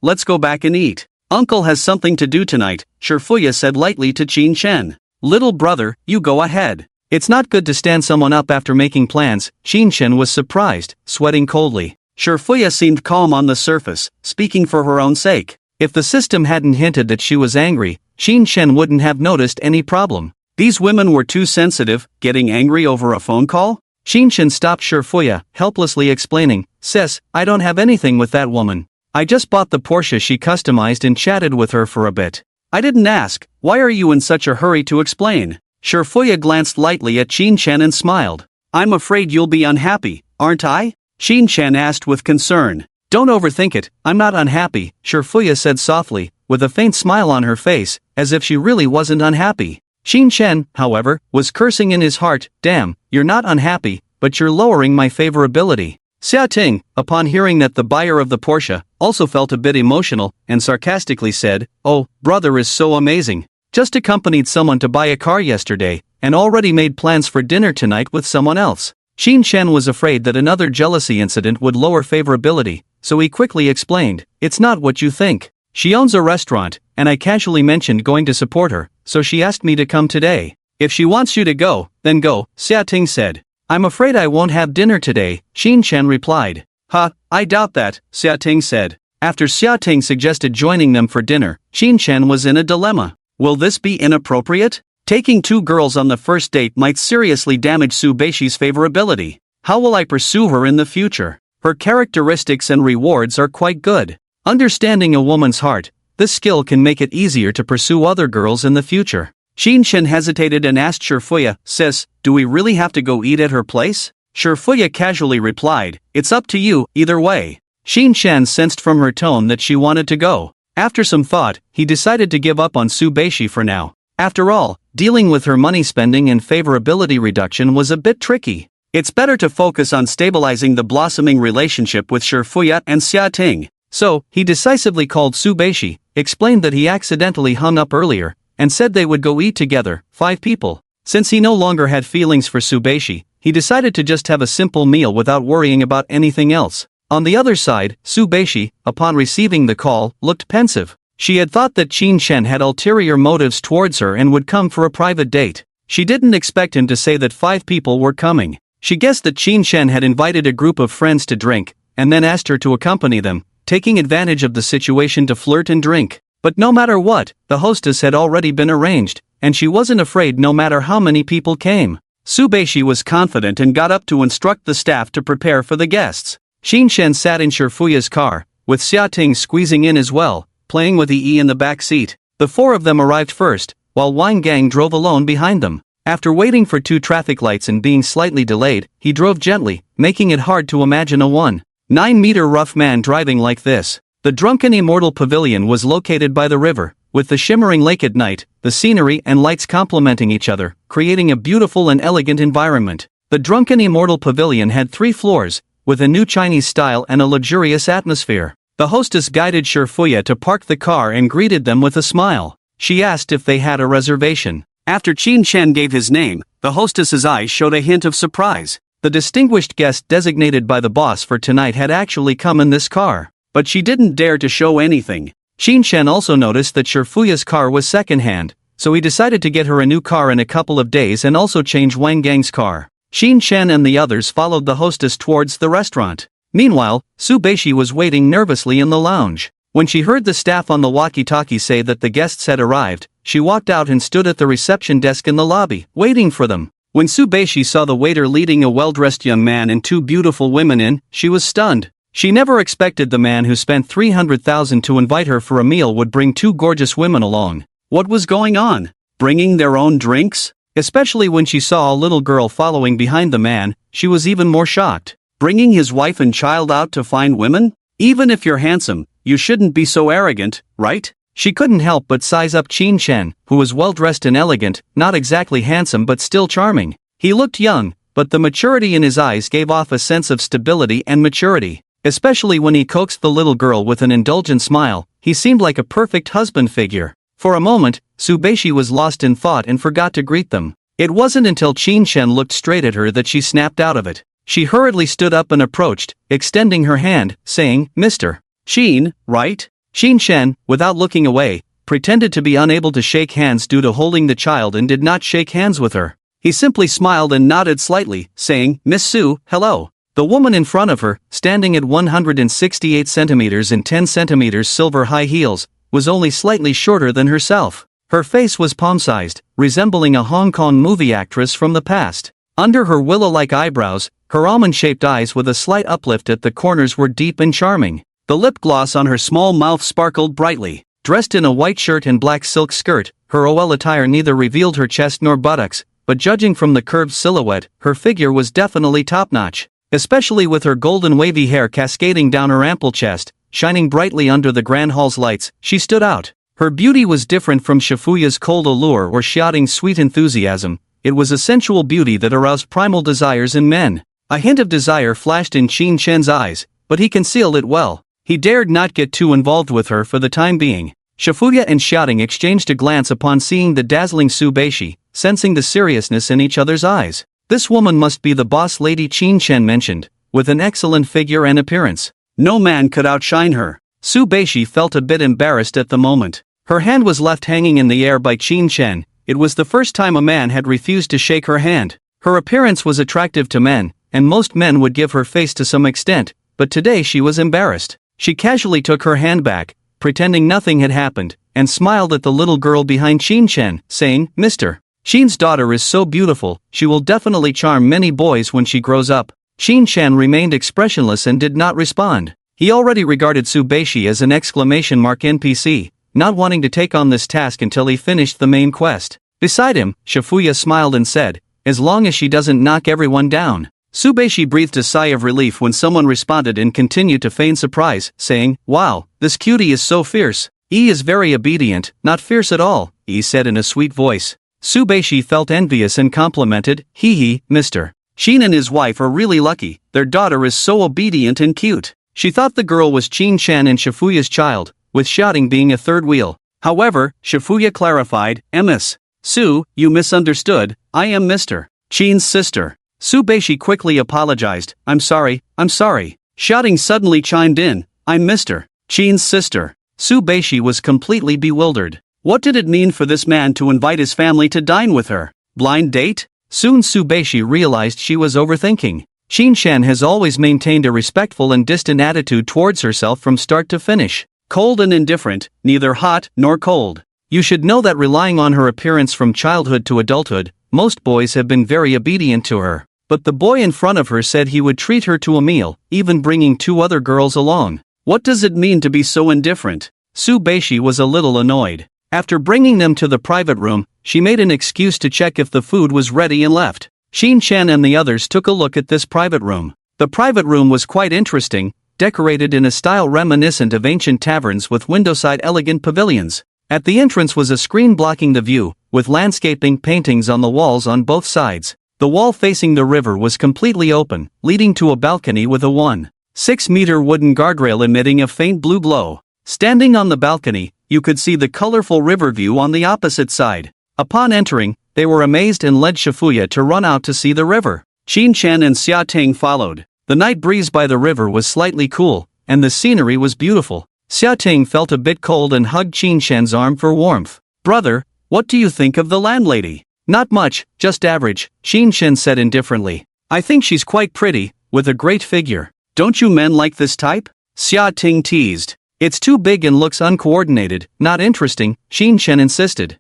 let's go back and eat. Uncle has something to do tonight, Shifuya said lightly to Qin Shen. Little brother, you go ahead. It's not good to stand someone up after making plans. Qin Shen was surprised, sweating coldly. Shifuya seemed calm on the surface, speaking for her own sake. If the system hadn't hinted that she was angry, Qin Shen wouldn't have noticed any problem. These women were too sensitive, getting angry over a phone call? Qin Shen stopped Shifuya, helplessly explaining, Sis, I don't have anything with that woman. I just bought the Porsche she customized and chatted with her for a bit. I didn't ask, why are you in such a hurry to explain? Shifuya glanced lightly at Qin Shen and smiled. I'm afraid you'll be unhappy, aren't I? Qin Shen asked with concern. Don't overthink it, I'm not unhappy, Shifuya said softly, with a faint smile on her face, as if she really wasn't unhappy. Qin Shen, however, was cursing in his heart, damn, you're not unhappy, but you're lowering my favorability. Xia Ting, upon hearing that the buyer of the Porsche, also felt a bit emotional, and sarcastically said, oh, brother is so amazing. Just accompanied someone to buy a car yesterday, and already made plans for dinner tonight with someone else. Qin Shen was afraid that another jealousy incident would lower favorability, so he quickly explained, it's not what you think. She owns a restaurant, and I casually mentioned going to support her, so she asked me to come today. If she wants you to go, then go, Xia Ting said. I'm afraid I won't have dinner today, Qin Shen replied. I doubt that, Xia Ting said. After Xia Ting suggested joining them for dinner, Qin Shen was in a dilemma. Will this be inappropriate? Taking two girls on the first date might seriously damage Su Beishi's favorability. How will I pursue her in the future? Her characteristics and rewards are quite good. Understanding a woman's heart, this skill can make it easier to pursue other girls in the future. Qin Shen hesitated and asked Shifuya, Sis, do we really have to go eat at her place? Shifuya casually replied, it's up to you, either way. Qin Shen sensed from her tone that she wanted to go. After some thought, he decided to give up on Su Beishi for now. After all, dealing with her money spending and favorability reduction was a bit tricky. It's better to focus on stabilizing the blossoming relationship with Shifuya and Xia Ting. So, he decisively called Su Beishi, explained that he accidentally hung up earlier, and said they would go eat together, 5 people. Since he no longer had feelings for Su Beishi, he decided to just have a simple meal without worrying about anything else. On the other side, Su Beishi, upon receiving the call, looked pensive. She had thought that Qin Shen had ulterior motives towards her and would come for a private date. She didn't expect him to say that 5 people were coming. She guessed that Qin Shen had invited a group of friends to drink, and then asked her to accompany them, taking advantage of the situation to flirt and drink. But no matter what, the hostess had already been arranged, and she wasn't afraid no matter how many people came. Su Beishi was confident and got up to instruct the staff to prepare for the guests. Qin Shen sat in Shifuya's car, with Xia Ting squeezing in as well, playing with EE in the back seat. The 4 of them arrived first, while Wang Gang drove alone behind them. After waiting for 2 traffic lights and being slightly delayed, he drove gently, making it hard to imagine a 1.9-meter rough man driving like this. The Drunken Immortal Pavilion was located by the river, with the shimmering lake at night, the scenery and lights complementing each other, creating a beautiful and elegant environment. The Drunken Immortal Pavilion had 3 floors, with a new Chinese style and a luxurious atmosphere. The hostess guided Shifuya to park the car and greeted them with a smile. She asked if they had a reservation. After Qin Shen gave his name, the hostess's eyes showed a hint of surprise. The distinguished guest designated by the boss for tonight had actually come in this car. But she didn't dare to show anything. Qin Shen also noticed that Shifuya's car was second-hand, so he decided to get her a new car in a couple of days and also change Wang Gang's car. Qin Shen and the others followed the hostess towards the restaurant. Meanwhile, Su Beishi was waiting nervously in the lounge. When she heard the staff on the walkie-talkie say that the guests had arrived, she walked out and stood at the reception desk in the lobby, waiting for them. When Su Beishi saw the waiter leading a well-dressed young man and 2 beautiful women in, she was stunned. She never expected the man who spent 300,000 to invite her for a meal would bring 2 gorgeous women along. What was going on? Bringing their own drinks? Especially when she saw a little girl following behind the man, she was even more shocked. Bringing his wife and child out to find women? Even if you're handsome, you shouldn't be so arrogant, right? She couldn't help but size up Qin Shen, who was well-dressed and elegant, not exactly handsome but still charming. He looked young, but the maturity in his eyes gave off a sense of stability and maturity. Especially when he coaxed the little girl with an indulgent smile, he seemed like a perfect husband figure. For a moment, Subeishi was lost in thought and forgot to greet them. It wasn't until Qin Shen looked straight at her that she snapped out of it. She hurriedly stood up and approached, extending her hand, saying, "Mr. Qin, right?" Qin Shen, without looking away, pretended to be unable to shake hands due to holding the child and did not shake hands with her. He simply smiled and nodded slightly, saying, "Miss Su, hello." The woman in front of her, standing at 168 centimeters in 10 centimeters silver high heels, was only slightly shorter than herself. Her face was palm-sized, resembling a Hong Kong movie actress from the past. Under her willow-like eyebrows, her almond-shaped eyes with a slight uplift at the corners were deep and charming. The lip gloss on her small mouth sparkled brightly. Dressed in a white shirt and black silk skirt, her OL attire neither revealed her chest nor buttocks, but judging from the curved silhouette, her figure was definitely top-notch. Especially with her golden wavy hair cascading down her ample chest, shining brightly under the Grand Hall's lights, she stood out. Her beauty was different from Shifuya's cold allure or Xiaoting's sweet enthusiasm. It was a sensual beauty that aroused primal desires in men. A hint of desire flashed in Qin Shen's eyes, but he concealed it well. He dared not get too involved with her for the time being. Shifuya and Xiaoting exchanged a glance upon seeing the dazzling Subeishi, sensing the seriousness in each other's eyes. This woman must be the boss lady Qin Shen mentioned, with an excellent figure and appearance. No man could outshine her. Subeishi felt a bit embarrassed at the moment. Her hand was left hanging in the air by Qin Shen. It was the first time a man had refused to shake her hand. Her appearance was attractive to men, and most men would give her face to some extent, but today she was embarrassed. She casually took her hand back, pretending nothing had happened, and smiled at the little girl behind Qin Shen, saying, "Mr. Qin's daughter is so beautiful, she will definitely charm many boys when she grows up." Qin Shen remained expressionless and did not respond. He already regarded Subeishi as an exclamation mark NPC, not wanting to take on this task until he finished the main quest. Beside him, Shifuya smiled and said, "As long as she doesn't knock everyone down." Subeishi breathed a sigh of relief when someone responded and continued to feign surprise, saying, "Wow, this cutie is so fierce." "He is very obedient, not fierce at all," he said in a sweet voice. Subeishi felt envious and complimented, "Hee, Mr. Qin and his wife are really lucky, their daughter is so obedient and cute." She thought the girl was Qin Shen and Shifuya's child, with Xiaoting being a third wheel. However, Shifuya clarified, "Miss Su, you misunderstood, I am Mr. Qin's sister." Subeishi quickly apologized, I'm sorry. Xiaoting suddenly chimed in, "I'm Mr. Qin's sister." Subeishi was completely bewildered. What did it mean for this man to invite his family to dine with her? Blind date? Soon Subeishi realized she was overthinking. Qin Shen has always maintained a respectful and distant attitude towards herself from start to finish. Cold and indifferent, neither hot nor cold. You should know that relying on her appearance from childhood to adulthood, most boys have been very obedient to her. But the boy in front of her said he would treat her to a meal, even bringing 2 other girls along. What does it mean to be so indifferent? Subeishi was a little annoyed. After bringing them to the private room, she made an excuse to check if the food was ready and left. Qin Shen and the others took a look at this private room. The private room was quite interesting, decorated in a style reminiscent of ancient taverns with windowside elegant pavilions. At the entrance was a screen blocking the view, with landscaping paintings on the walls on both sides. The wall facing the river was completely open, leading to a balcony with a 1.6-meter wooden guardrail emitting a faint blue glow. Standing on the balcony, you could see the colorful river view on the opposite side. Upon entering, they were amazed and led Shifuya to run out to see the river. Qin Shen and Xiaoting followed. The night breeze by the river was slightly cool, and the scenery was beautiful. Xiaoting felt a bit cold and hugged Qin Shen's arm for warmth. "Brother, what do you think of the landlady?" "Not much, just average," Qin Shen said indifferently. "I think she's quite pretty, with a great figure." "Don't you men like this type?" Xiaoting teased. "It's too big and looks uncoordinated, not interesting," Qin Shen insisted.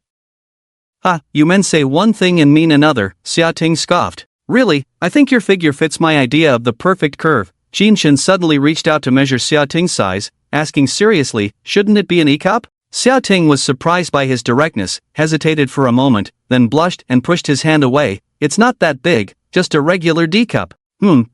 You men say one thing and mean another," Xiaoting scoffed. "Really, I think your figure fits my idea of the perfect curve." Qin Shen suddenly reached out to measure Xiaoting's size, asking seriously, "Shouldn't it be an E-cup?" Xiaoting was surprised by his directness, hesitated for a moment, then blushed and pushed his hand away. "It's not that big, just a regular D-cup."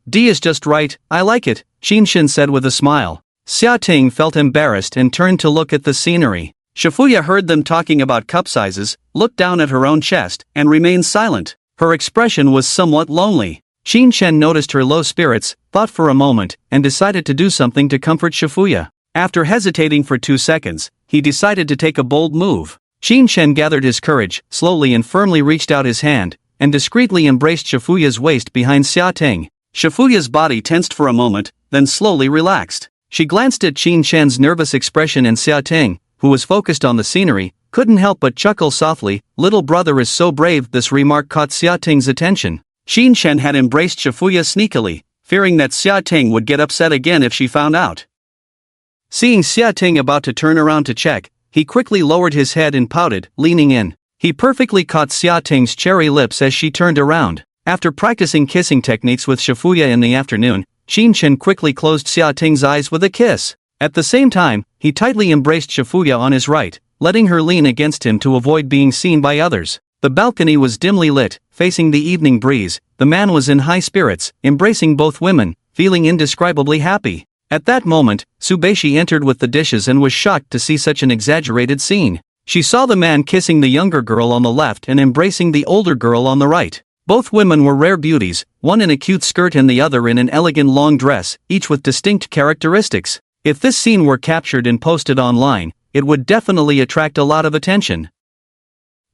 D is just right, I like it," Qin Shen said with a smile. Xiaoting felt embarrassed and turned to look at the scenery. Shifuya heard them talking about cup sizes, looked down at her own chest, and remained silent. Her expression was somewhat lonely. Qin Shen noticed her low spirits, thought for a moment, and decided to do something to comfort Shifuya. After hesitating for 2 seconds, he decided to take a bold move. Qin Shen gathered his courage, slowly and firmly reached out his hand, and discreetly embraced Shifuya's waist behind Xia Ting. Shifuya's body tensed for a moment, then slowly relaxed. She glanced at Qin Shen's nervous expression, and Xia Ting, who was focused on the scenery, couldn't help but chuckle softly. "Little brother is so brave." This remark caught Xia Ting's attention. Qin Shen had embraced Shifuya sneakily, fearing that Xia Ting would get upset again if she found out. Seeing Xia Ting about to turn around to check, he quickly lowered his head and pouted, leaning in. He perfectly caught Xia Ting's cherry lips as she turned around. After practicing kissing techniques with Shifuya in the afternoon, Qin Shen quickly closed Xia Ting's eyes with a kiss. At the same time, he tightly embraced Shifuya on his right, letting her lean against him to avoid being seen by others. The balcony was dimly lit, facing the evening breeze. The man was in high spirits, embracing both women, feeling indescribably happy. At that moment, Tsubeshi entered with the dishes and was shocked to see such an exaggerated scene. She saw the man kissing the younger girl on the left and embracing the older girl on the right. Both women were rare beauties, one in a cute skirt and the other in an elegant long dress, each with distinct characteristics. If this scene were captured and posted online, it would definitely attract a lot of attention.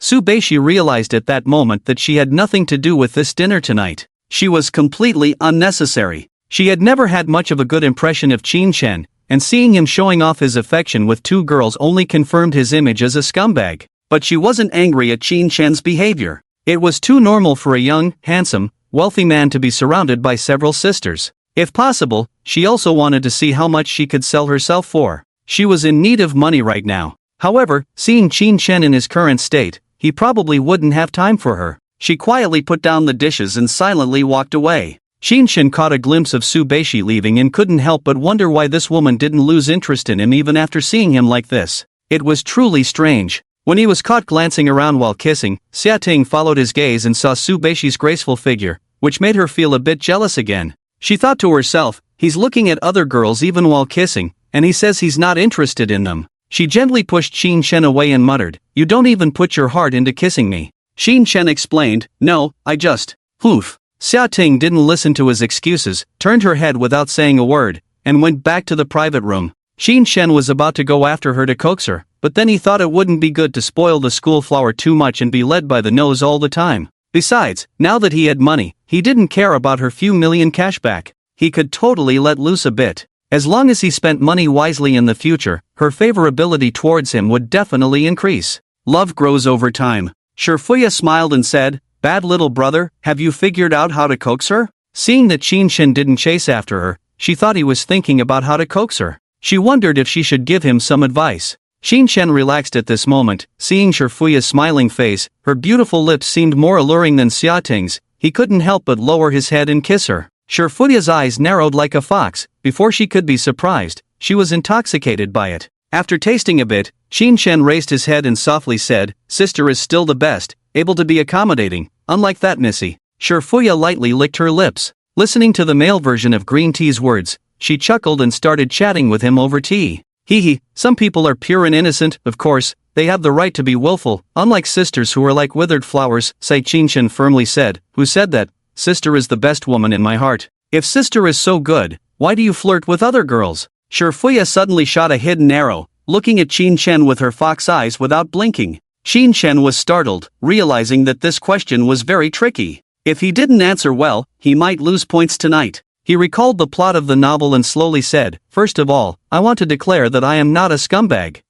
Tsubeshi realized at that moment that she had nothing to do with this dinner tonight. She was completely unnecessary. She had never had much of a good impression of Qin Shen, and seeing him showing off his affection with two girls only confirmed his image as a scumbag. But she wasn't angry at Qin Shen's behavior. It was too normal for a young, handsome, wealthy man to be surrounded by several sisters. If possible, she also wanted to see how much she could sell herself for. She was in need of money right now. However, seeing Qin Shen in his current state, he probably wouldn't have time for her. She quietly put down the dishes and silently walked away. Qin Shen caught a glimpse of Tsubeshi leaving and couldn't help but wonder why this woman didn't lose interest in him even after seeing him like this. It was truly strange. When he was caught glancing around while kissing, Xia Ting followed his gaze and saw Tsubeshi's graceful figure, which made her feel a bit jealous again. She thought to herself, he's looking at other girls even while kissing, and he says he's not interested in them. She gently pushed Qin Shen away and muttered, "You don't even put your heart into kissing me." Qin Shen explained, "No, I just, poof." Xia Ting didn't listen to his excuses, turned her head without saying a word, and went back to the private room. Qin Shen was about to go after her to coax her, but then he thought it wouldn't be good to spoil the school flower too much and be led by the nose all the time. Besides, now that he had money, he didn't care about her few million cashback. He could totally let loose a bit. As long as he spent money wisely in the future, her favorability towards him would definitely increase. Love grows over time. Shifuya smiled and said, "Bad little brother, have you figured out how to coax her?" Seeing that Qin Shen didn't chase after her, she thought he was thinking about how to coax her. She wondered if she should give him some advice. Qin Shen relaxed at this moment, seeing Shifuya's smiling face. Her beautiful lips seemed more alluring than Xia Ting's. He couldn't help but lower his head and kiss her. Shifuya's eyes narrowed like a fox. Before she could be surprised, she was intoxicated by it. After tasting a bit, Qin Shen raised his head and softly said, "Sister is still the best, able to be accommodating, unlike that missy." Shifuya lightly licked her lips. Listening to the male version of Green Tea's words, she chuckled and started chatting with him over tea. Hee, some people are pure and innocent, of course, they have the right to be willful, unlike sisters who are like withered flowers, Qin Shen firmly said. "Who said that? Sister is the best woman in my heart. If sister is so good, why do you flirt with other girls?" Shifuya suddenly shot a hidden arrow, looking at Qin Shen with her fox eyes without blinking. Qin Shen was startled, realizing that this question was very tricky. If he didn't answer well, he might lose points tonight. He recalled the plot of the novel and slowly said, "First of all, I want to declare that I am not a scumbag.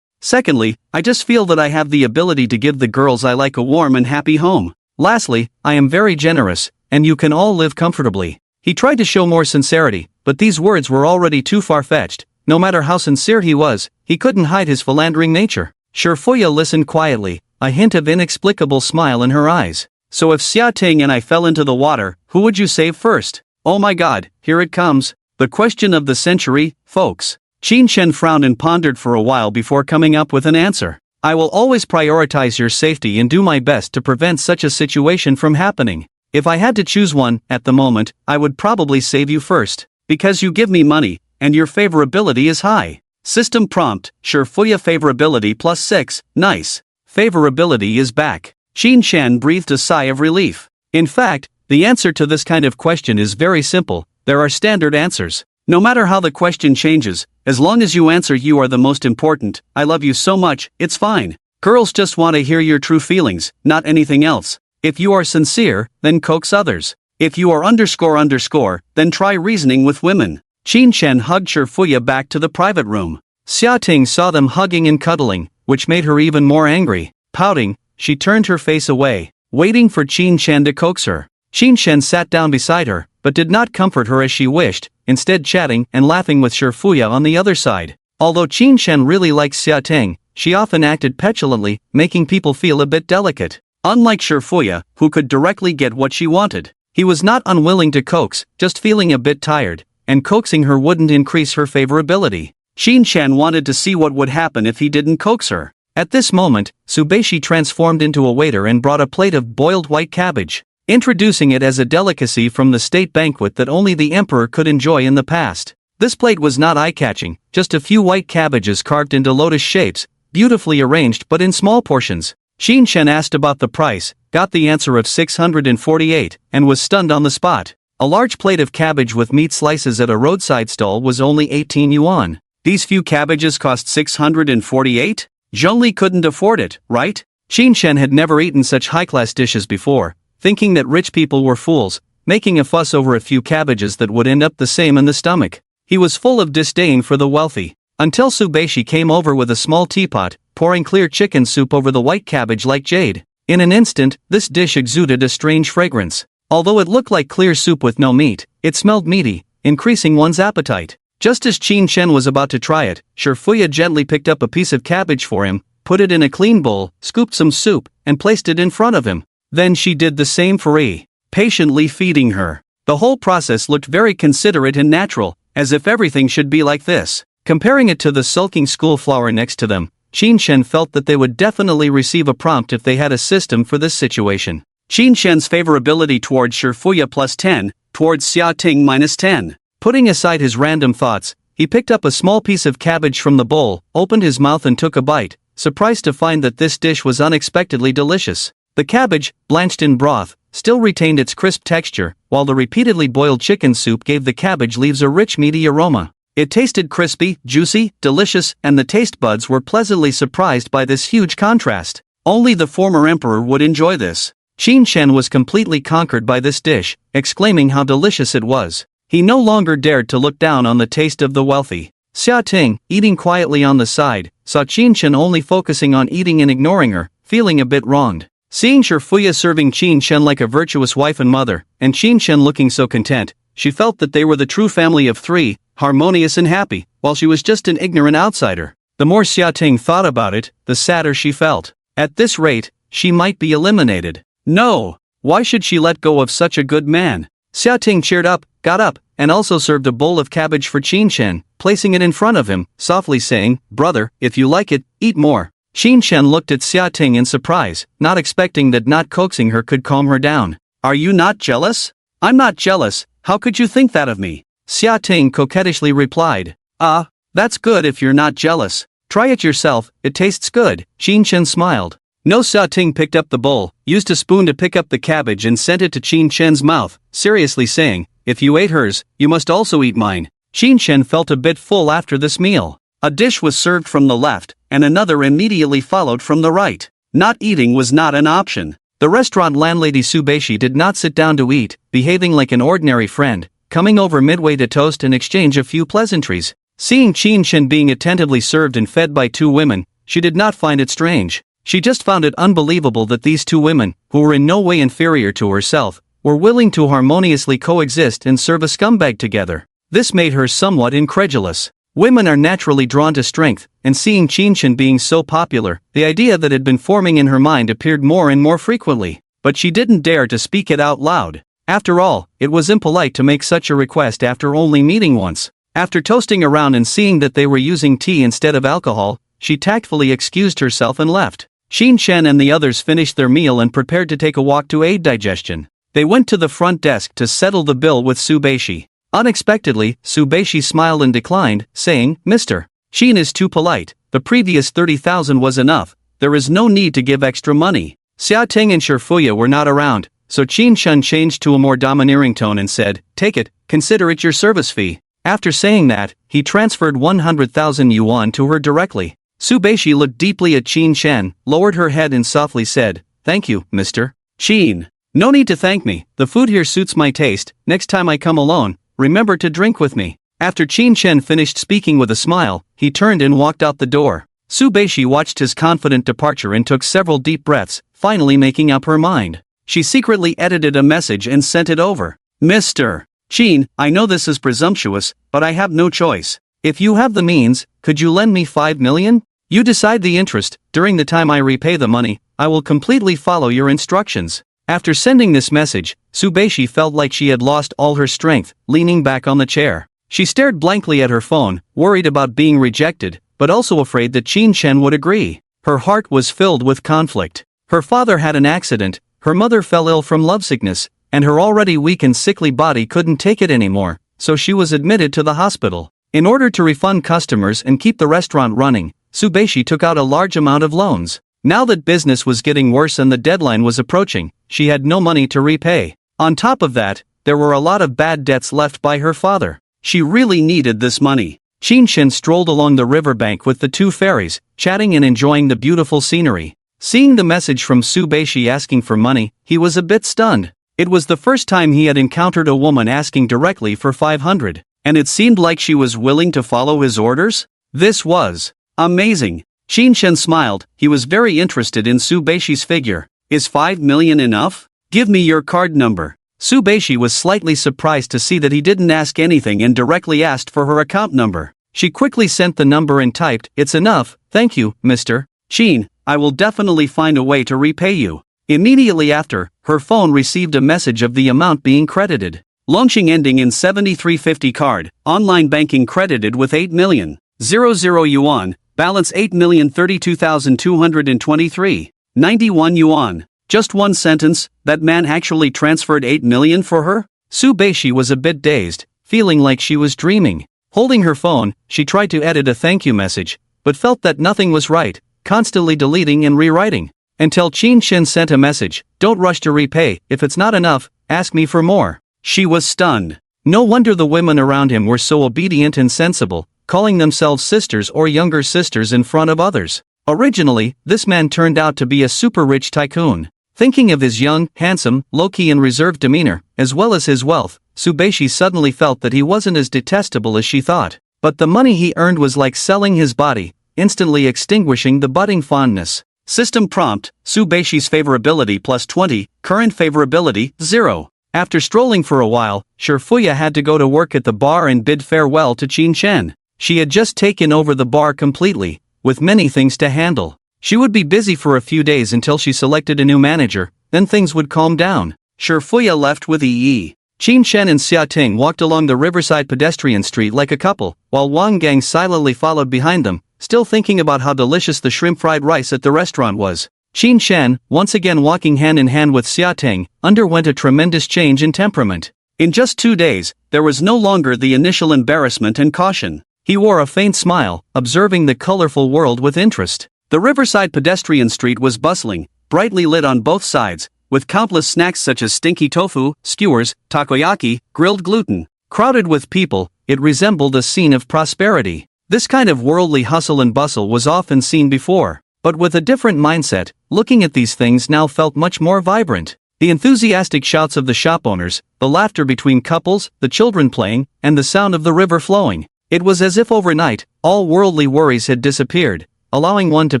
Secondly, I just feel that I have the ability to give the girls I like a warm and happy home. Lastly, I am very generous, and you can all live comfortably." He tried to show more sincerity, but these words were already too far-fetched. No matter how sincere he was, he couldn't hide his philandering nature. Shifuya listened quietly, a hint of inexplicable smile in her eyes. "So if Xia Ting and I fell into the water, who would you save first?" Oh my god, here it comes. The question of the century, folks. Qin Shen frowned and pondered for a while before coming up with an answer. "I will always prioritize your safety and do my best to prevent such a situation from happening. If I had to choose one, at the moment, I would probably save you first. Because you give me money, and your favorability is high." System prompt, Shifuya favorability +6, nice. Favorability is back. Qin Shen breathed a sigh of relief. In fact, the answer to this kind of question is very simple. There are standard answers. No matter how the question changes, As long as you answer you are the most important, I love you so much, it's fine. Girls just want to hear your true feelings, not anything else. If you are sincere, then coax others. If you are __, then try reasoning with women. Qin Shen hugged Shifuya back to the private room. Xia Ting saw them hugging and cuddling, which made her even more angry. Pouting, she turned her face away, waiting for Qin Shen to coax her. Qin Shen sat down beside her, but did not comfort her as she wished, instead chatting and laughing with Shifuya on the other side. Although Qin Shen really liked Xia Ting, she often acted petulantly, making people feel a bit delicate. Unlike Shifuya, who could directly get what she wanted, he was not unwilling to coax, just feeling a bit tired, and coaxing her wouldn't increase her favorability. Qin Shen wanted to see what would happen if he didn't coax her. At this moment, Tsubeshi transformed into a waiter and brought a plate of boiled white cabbage, introducing it as a delicacy from the state banquet that only the emperor could enjoy in the past. This plate was not eye-catching, just a few white cabbages carved into lotus shapes, beautifully arranged but in small portions. Qin Shen asked about the price, got the answer of 648, and was stunned on the spot. A large plate of cabbage with meat slices at a roadside stall was only 18 yuan. These few cabbages cost 648? Zhongli couldn't afford it, right? Qin Shen had never eaten such high-class dishes before, thinking that rich people were fools, making a fuss over a few cabbages that would end up the same in the stomach. He was full of disdain for the wealthy. Until Tsubeshi came over with a small teapot, pouring clear chicken soup over the white cabbage like jade. In an instant, this dish exuded a strange fragrance. Although it looked like clear soup with no meat, it smelled meaty, increasing one's appetite. Just as Qin Shen was about to try it, Shifuya gently picked up a piece of cabbage for him, put it in a clean bowl, scooped some soup, and placed it in front of him. Then she did the same for Yi, patiently feeding her. The whole process looked very considerate and natural, as if everything should be like this. Comparing it to the sulking schoolflower next to them, Qin Shen felt that they would definitely receive a prompt if they had a system for this situation. Qin Shen's favorability towards Shifuya +10, towards Xia Ting -10. Putting aside his random thoughts, he picked up a small piece of cabbage from the bowl, opened his mouth and took a bite, surprised to find that this dish was unexpectedly delicious. The cabbage, blanched in broth, still retained its crisp texture, while the repeatedly boiled chicken soup gave the cabbage leaves a rich meaty aroma. It tasted crispy, juicy, delicious, and the taste buds were pleasantly surprised by this huge contrast. Only the former emperor would enjoy this. Qin Shen was completely conquered by this dish, exclaiming how delicious it was. He no longer dared to look down on the taste of the wealthy. Xia Ting, eating quietly on the side, saw Qin Shen only focusing on eating and ignoring her, feeling a bit wronged. Seeing Shifuya serving Qin Shen like a virtuous wife and mother, and Qin Shen looking so content, she felt that they were the true family of three, harmonious and happy, while she was just an ignorant outsider. The more Xia Ting thought about it, the sadder she felt. At this rate, she might be eliminated. No! Why should she let go of such a good man? Xia Ting cheered up, got up, and also served a bowl of cabbage for Qin Shen, placing it in front of him, softly saying, "Brother, if you like it, eat more." Qin Shen looked at Xia Ting in surprise, not expecting that not coaxing her could calm her down. "Are you not jealous?" "I'm not jealous, how could you think that of me?" Xia Ting coquettishly replied. "Ah, that's good if you're not jealous. Try it yourself, it tastes good." Qin Shen smiled. No, Xia Ting picked up the bowl, used a spoon to pick up the cabbage and sent it to Qin Shen's mouth, seriously saying, "If you ate hers, you must also eat mine." Qin Shen felt a bit full after this meal. A dish was served from the left, and another immediately followed from the right. Not eating was not an option. The restaurant landlady Tsubeshi did not sit down to eat, behaving like an ordinary friend, coming over midway to toast and exchange a few pleasantries. Seeing Qin Shen being attentively served and fed by two women, she did not find it strange. She just found it unbelievable that these two women, who were in no way inferior to herself, were willing to harmoniously coexist and serve a scumbag together. This made her somewhat incredulous. Women are naturally drawn to strength, and seeing Qin Shen being so popular, the idea that had been forming in her mind appeared more and more frequently. But she didn't dare to speak it out loud. After all, it was impolite to make such a request after only meeting once. After toasting around and seeing that they were using tea instead of alcohol, she tactfully excused herself and left. Qin Shen and the others finished their meal and prepared to take a walk to aid digestion. They went to the front desk to settle the bill with Tsubeshi. Unexpectedly, Tsubeshi smiled and declined, saying, "Mr. Qin is too polite, the previous 30,000 was enough, there is no need to give extra money." Xia Ting and Shifuya were not around, so Qin Shen changed to a more domineering tone and said, "Take it, consider it your service fee." After saying that, he transferred 100,000 yuan to her directly. Su Beishi looked deeply at Qin Shen, lowered her head and softly said, "Thank you, Mr. Qin. No need to thank me, the food here suits my taste. Next time I come alone, remember to drink with me." After Qin Shen finished speaking with a smile, he turned and walked out the door. Su Beishi watched his confident departure and took several deep breaths, finally making up her mind. She secretly edited a message and sent it over. "Mr. Qin, I know this is presumptuous, but I have no choice. If you have the means, could you lend me 5 million? You decide the interest. During the time I repay the money, I will completely follow your instructions." After sending this message, Su Beishi felt like she had lost all her strength, leaning back on the chair. She stared blankly at her phone, worried about being rejected, but also afraid that Qin Shen would agree. Her heart was filled with conflict. Her father had an accident, her mother fell ill from lovesickness, and her already weak and sickly body couldn't take it anymore, so she was admitted to the hospital. In order to refund customers and keep the restaurant running, Su Beishi took out a large amount of loans. Now that business was getting worse and the deadline was approaching, she had no money to repay. On top of that, there were a lot of bad debts left by her father. She really needed this money. Qin Shen strolled along the riverbank with the two fairies, chatting and enjoying the beautiful scenery. Seeing the message from Su Beishi asking for money, he was a bit stunned. It was the first time he had encountered a woman asking directly for 500, and it seemed like she was willing to follow his orders? This was amazing. Qin Shen smiled, he was very interested in Su Beishi's figure. "Is 5 million enough? Give me your card number." Su Beishi was slightly surprised to see that he didn't ask anything and directly asked for her account number. She quickly sent the number and typed, "It's enough, thank you, Mr. Qin, I will definitely find a way to repay you." Immediately after, her phone received a message of the amount being credited. Launching ending in 7350 card, online banking credited with 8,000,000 yuan, balance 8,032,223.91 yuan. Just one sentence, that man actually transferred 8 million for her? Su Beishi was a bit dazed, feeling like she was dreaming. Holding her phone, she tried to edit a thank you message, but felt that nothing was right, constantly deleting and rewriting. Until Qin Shen sent a message, "Don't rush to repay, if it's not enough, ask me for more." She was stunned. No wonder the women around him were so obedient and sensible, calling themselves sisters or younger sisters in front of others. Originally, this man turned out to be a super-rich tycoon. Thinking of his young, handsome, low-key and reserved demeanor, as well as his wealth, Su Beishi suddenly felt that he wasn't as detestable as she thought. But the money he earned was like selling his body, instantly extinguishing the budding fondness. System prompt, Su Beishi's favorability plus 20, current favorability, 0. After strolling for a while, Fuya had to go to work at the bar and bid farewell to Qin Shen. She had just taken over the bar completely, with many things to handle. She would be busy for a few days until she selected a new manager, then things would calm down. Fuya left with EE. Qin Shen and Xia Ting walked along the riverside pedestrian street like a couple, while Wang Gang silently followed behind them, still thinking about how delicious the shrimp fried rice at the restaurant was. Qin Shen, once again walking hand in hand with Xia Ting, underwent a tremendous change in temperament. In just 2 days, there was no longer the initial embarrassment and caution. He wore a faint smile, observing the colorful world with interest. The riverside pedestrian street was bustling, brightly lit on both sides, with countless snacks such as stinky tofu, skewers, takoyaki, grilled gluten. Crowded with people, it resembled a scene of prosperity. This kind of worldly hustle and bustle was often seen before, but with a different mindset, looking at these things now felt much more vibrant. The enthusiastic shouts of the shop owners, the laughter between couples, the children playing, and the sound of the river flowing. It was as if overnight, all worldly worries had disappeared, allowing one to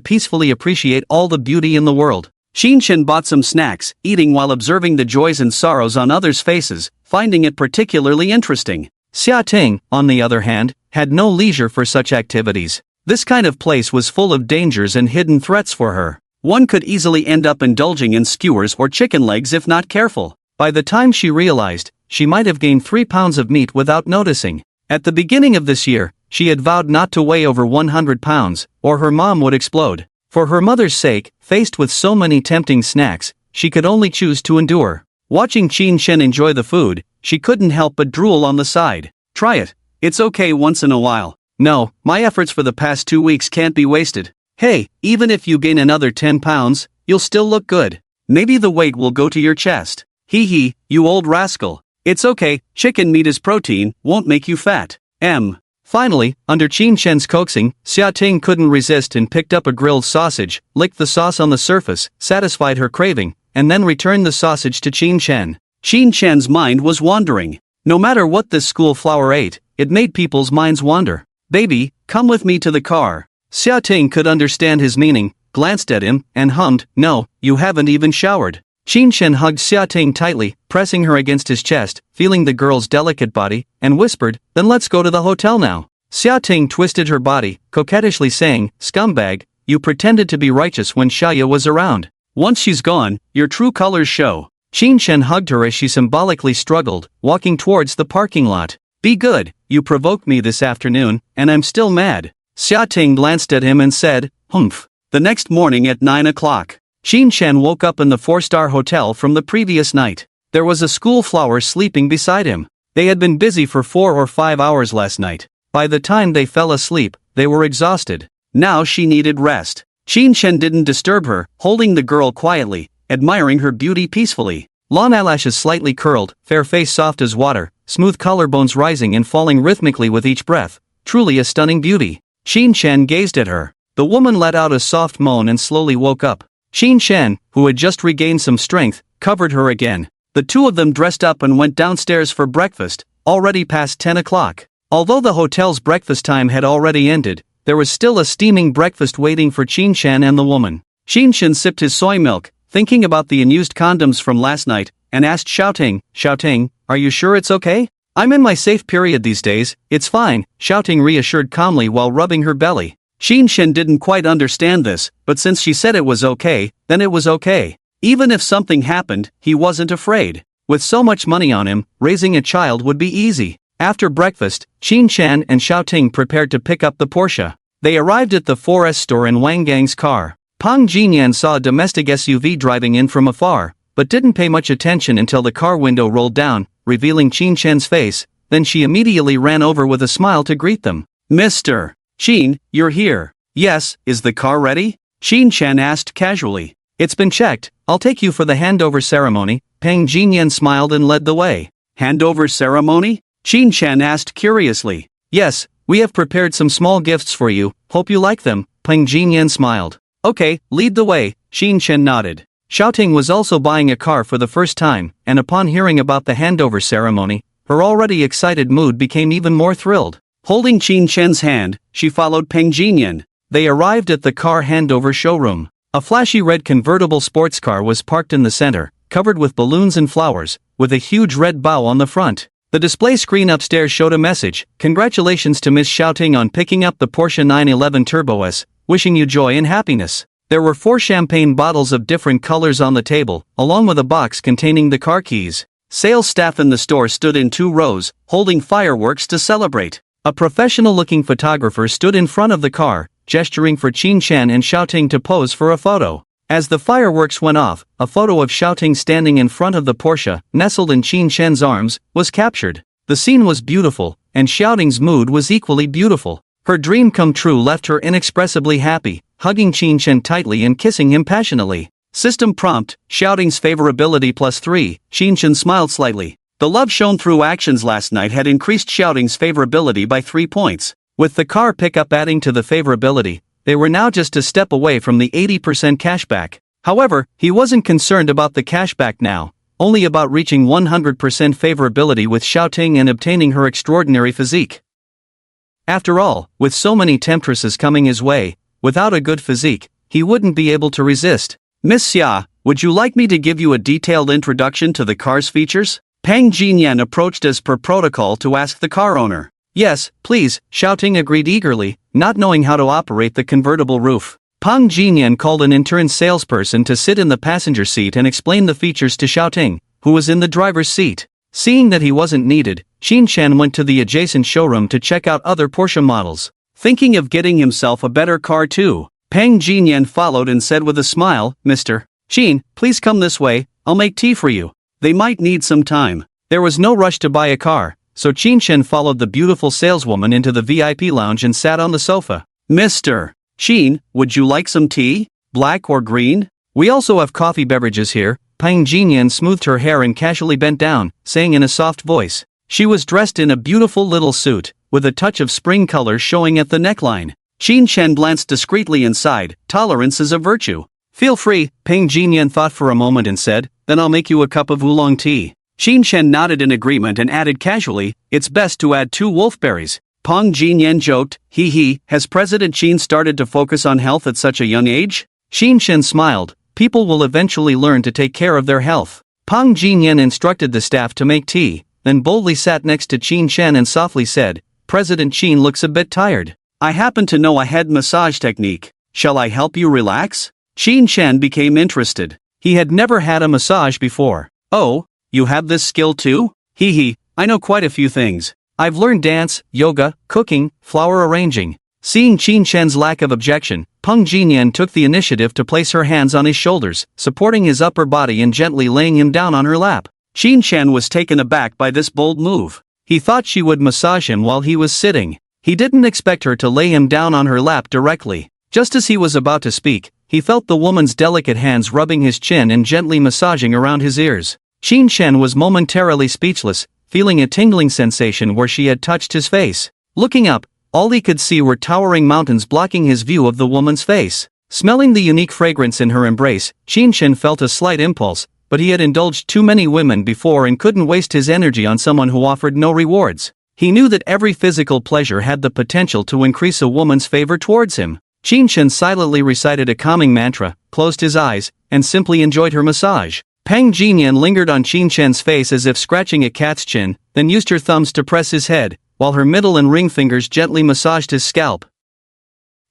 peacefully appreciate all the beauty in the world. Qin Shen bought some snacks, eating while observing the joys and sorrows on others' faces, finding it particularly interesting. Xia Ting, on the other hand, had no leisure for such activities. This kind of place was full of dangers and hidden threats for her. One could easily end up indulging in skewers or chicken legs if not careful. By the time she realized, she might have gained 3 pounds of meat without noticing. At the beginning of this year, she had vowed not to weigh over 100 pounds, or her mom would explode. For her mother's sake, faced with so many tempting snacks, she could only choose to endure. Watching Qin Shen enjoy the food, she couldn't help but drool on the side. Try it. It's okay once in a while. No, my efforts for the past 2 weeks can't be wasted. Hey, even if you gain another 10 pounds, you'll still look good. Maybe the weight will go to your chest. Hee hee, you old rascal. It's okay, chicken meat is protein, won't make you fat. Finally, under Qin Shen's coaxing, Xia Ting couldn't resist and picked up a grilled sausage, licked the sauce on the surface, satisfied her craving, and then returned the sausage to Qin Shen. Qin Shen's mind was wandering. No matter what this school flower ate, it made people's minds wander. "Baby, come with me to the car." Xia Ting could understand his meaning, glanced at him, and hummed, "No, you haven't even showered." Qin Shen hugged Xia Ting tightly, pressing her against his chest, feeling the girl's delicate body, and whispered, "Then let's go to the hotel now." Xia Ting twisted her body, coquettishly saying, "Scumbag, you pretended to be righteous when Xiaoya was around. Once she's gone, your true colors show." Qin Shen hugged her as she symbolically struggled, walking towards the parking lot. "Be good, you provoked me this afternoon, and I'm still mad." Xia Ting glanced at him and said, "Humph." The next morning at 9 o'clock. Qin Shen woke up in the 4-star hotel from the previous night. There was a school flower sleeping beside him. They had been busy for 4 or 5 hours last night. By the time they fell asleep, they were exhausted. Now she needed rest. Qin Shen didn't disturb her, holding the girl quietly, admiring her beauty peacefully. Long eyelashes slightly curled, fair face soft as water, smooth collarbones rising and falling rhythmically with each breath. Truly a stunning beauty. Qin Shen gazed at her. The woman let out a soft moan and slowly woke up. Qin Shen, who had just regained some strength, covered her again. The two of them dressed up and went downstairs for breakfast, already past 10 o'clock. Although the hotel's breakfast time had already ended, there was still a steaming breakfast waiting for Qin Shen and the woman. Qin Shen sipped his soy milk, thinking about the unused condoms from last night, and asked Xiaoting, "Xiaoting, are you sure it's okay?" "I'm in my safe period these days, it's fine," Xiaoting reassured calmly while rubbing her belly. Qin Shen didn't quite understand this, but since she said it was okay, then it was okay. Even if something happened, he wasn't afraid. With so much money on him, raising a child would be easy. After breakfast, Qin Shen and Xiaoting prepared to pick up the Porsche. They arrived at the 4S store in Wang Gang's car. Pang Jinyan saw a domestic SUV driving in from afar, but didn't pay much attention until the car window rolled down, revealing Qin Shen's face. Then she immediately ran over with a smile to greet them. "Mr. Qin, you're here." "Yes, is the car ready?" Qin Shen asked casually. "It's been checked, I'll take you for the handover ceremony." Pang Jinyan smiled and led the way. "Handover ceremony?" Qin Shen asked curiously. "Yes, we have prepared some small gifts for you, hope you like them." Pang Jinyan smiled. "Okay, lead the way," Qin Shen nodded. Xiaoting was also buying a car for the first time, and upon hearing about the handover ceremony, her already excited mood became even more thrilled. Holding Qin Shen's hand, she followed Peng Jinyan. They arrived at the car handover showroom. A flashy red convertible sports car was parked in the center, covered with balloons and flowers, with a huge red bow on the front. The display screen upstairs showed a message: "Congratulations to Miss Xiaoting on picking up the Porsche 911 Turbo S, wishing you joy and happiness." There were 4 champagne bottles of different colors on the table, along with a box containing the car keys. Sales staff in the store stood in 2 rows, holding fireworks to celebrate. A professional-looking photographer stood in front of the car, gesturing for Qin Shen and Xiaoting to pose for a photo. As the fireworks went off, a photo of Xiaoting standing in front of the Porsche, nestled in Qin Shen's arms, was captured. The scene was beautiful, and Xiaoting's mood was equally beautiful. Her dream come true left her inexpressibly happy, hugging Qin Shen tightly and kissing him passionately. System prompt: Xiaoting's favorability +3. Qin Shen smiled slightly. The love shown through actions last night had increased Xiaoting's favorability by 3 points. With the car pickup adding to the favorability, they were now just a step away from the 80% cashback. However, he wasn't concerned about the cashback now, only about reaching 100% favorability with Xiaoting and obtaining her extraordinary physique. After all, with so many temptresses coming his way, without a good physique, he wouldn't be able to resist. "Miss Xia, would you like me to give you a detailed introduction to the car's features?" Pang Jinyan approached as per protocol to ask the car owner. "Yes, please," Xiaoting agreed eagerly, not knowing how to operate the convertible roof. Pang Jinyan called an intern salesperson to sit in the passenger seat and explain the features to Xiaoting, who was in the driver's seat. Seeing that he wasn't needed, Qin Shen went to the adjacent showroom to check out other Porsche models. Thinking of getting himself a better car too, Pang Jinyan followed and said with a smile, "Mr. Qin, please come this way, I'll make tea for you." They might need some time. There was no rush to buy a car, so Qin Shen followed the beautiful saleswoman into the VIP lounge and sat on the sofa. "Mr. Qin, would you like some tea? Black or green?" "We also have coffee beverages here." Pang Jinyan smoothed her hair and casually bent down, saying in a soft voice. She was dressed in a beautiful little suit, with a touch of spring color showing at the neckline. Qin Shen glanced discreetly inside. Tolerance is a virtue. Feel free, Peng Jinyan thought for a moment and said, then I'll make you a cup of oolong tea. Qin Shen nodded in agreement and added casually, it's best to add 2 wolfberries. Peng Jinyan joked, has President Qin started to focus on health at such a young age? Qin Shen smiled, people will eventually learn to take care of their health. Peng Jinyan instructed the staff to make tea, then boldly sat next to Qin Shen and softly said, President Qin looks a bit tired. I happen to know a head massage technique. Shall I help you relax? Qin Shen became interested. He had never had a massage before. Oh, you have this skill too? I know quite a few things. I've learned dance, yoga, cooking, flower arranging. Seeing Qin Shen's lack of objection, Peng Jinyan took the initiative to place her hands on his shoulders, supporting his upper body and gently laying him down on her lap. Qin Shen was taken aback by this bold move. He thought she would massage him while he was sitting. He didn't expect her to lay him down on her lap directly. Just as he was about to speak, he felt the woman's delicate hands rubbing his chin and gently massaging around his ears. Qin Shen was momentarily speechless, feeling a tingling sensation where she had touched his face. Looking up, all he could see were towering mountains blocking his view of the woman's face. Smelling the unique fragrance in her embrace, Qin Shen felt a slight impulse, but he had indulged too many women before and couldn't waste his energy on someone who offered no rewards. He knew that every physical pleasure had the potential to increase a woman's favor towards him. Qin Shen silently recited a calming mantra, closed his eyes, and simply enjoyed her massage. Peng Jinyan lingered on Qin Shen's face as if scratching a cat's chin, then used her thumbs to press his head, while her middle and ring fingers gently massaged his scalp.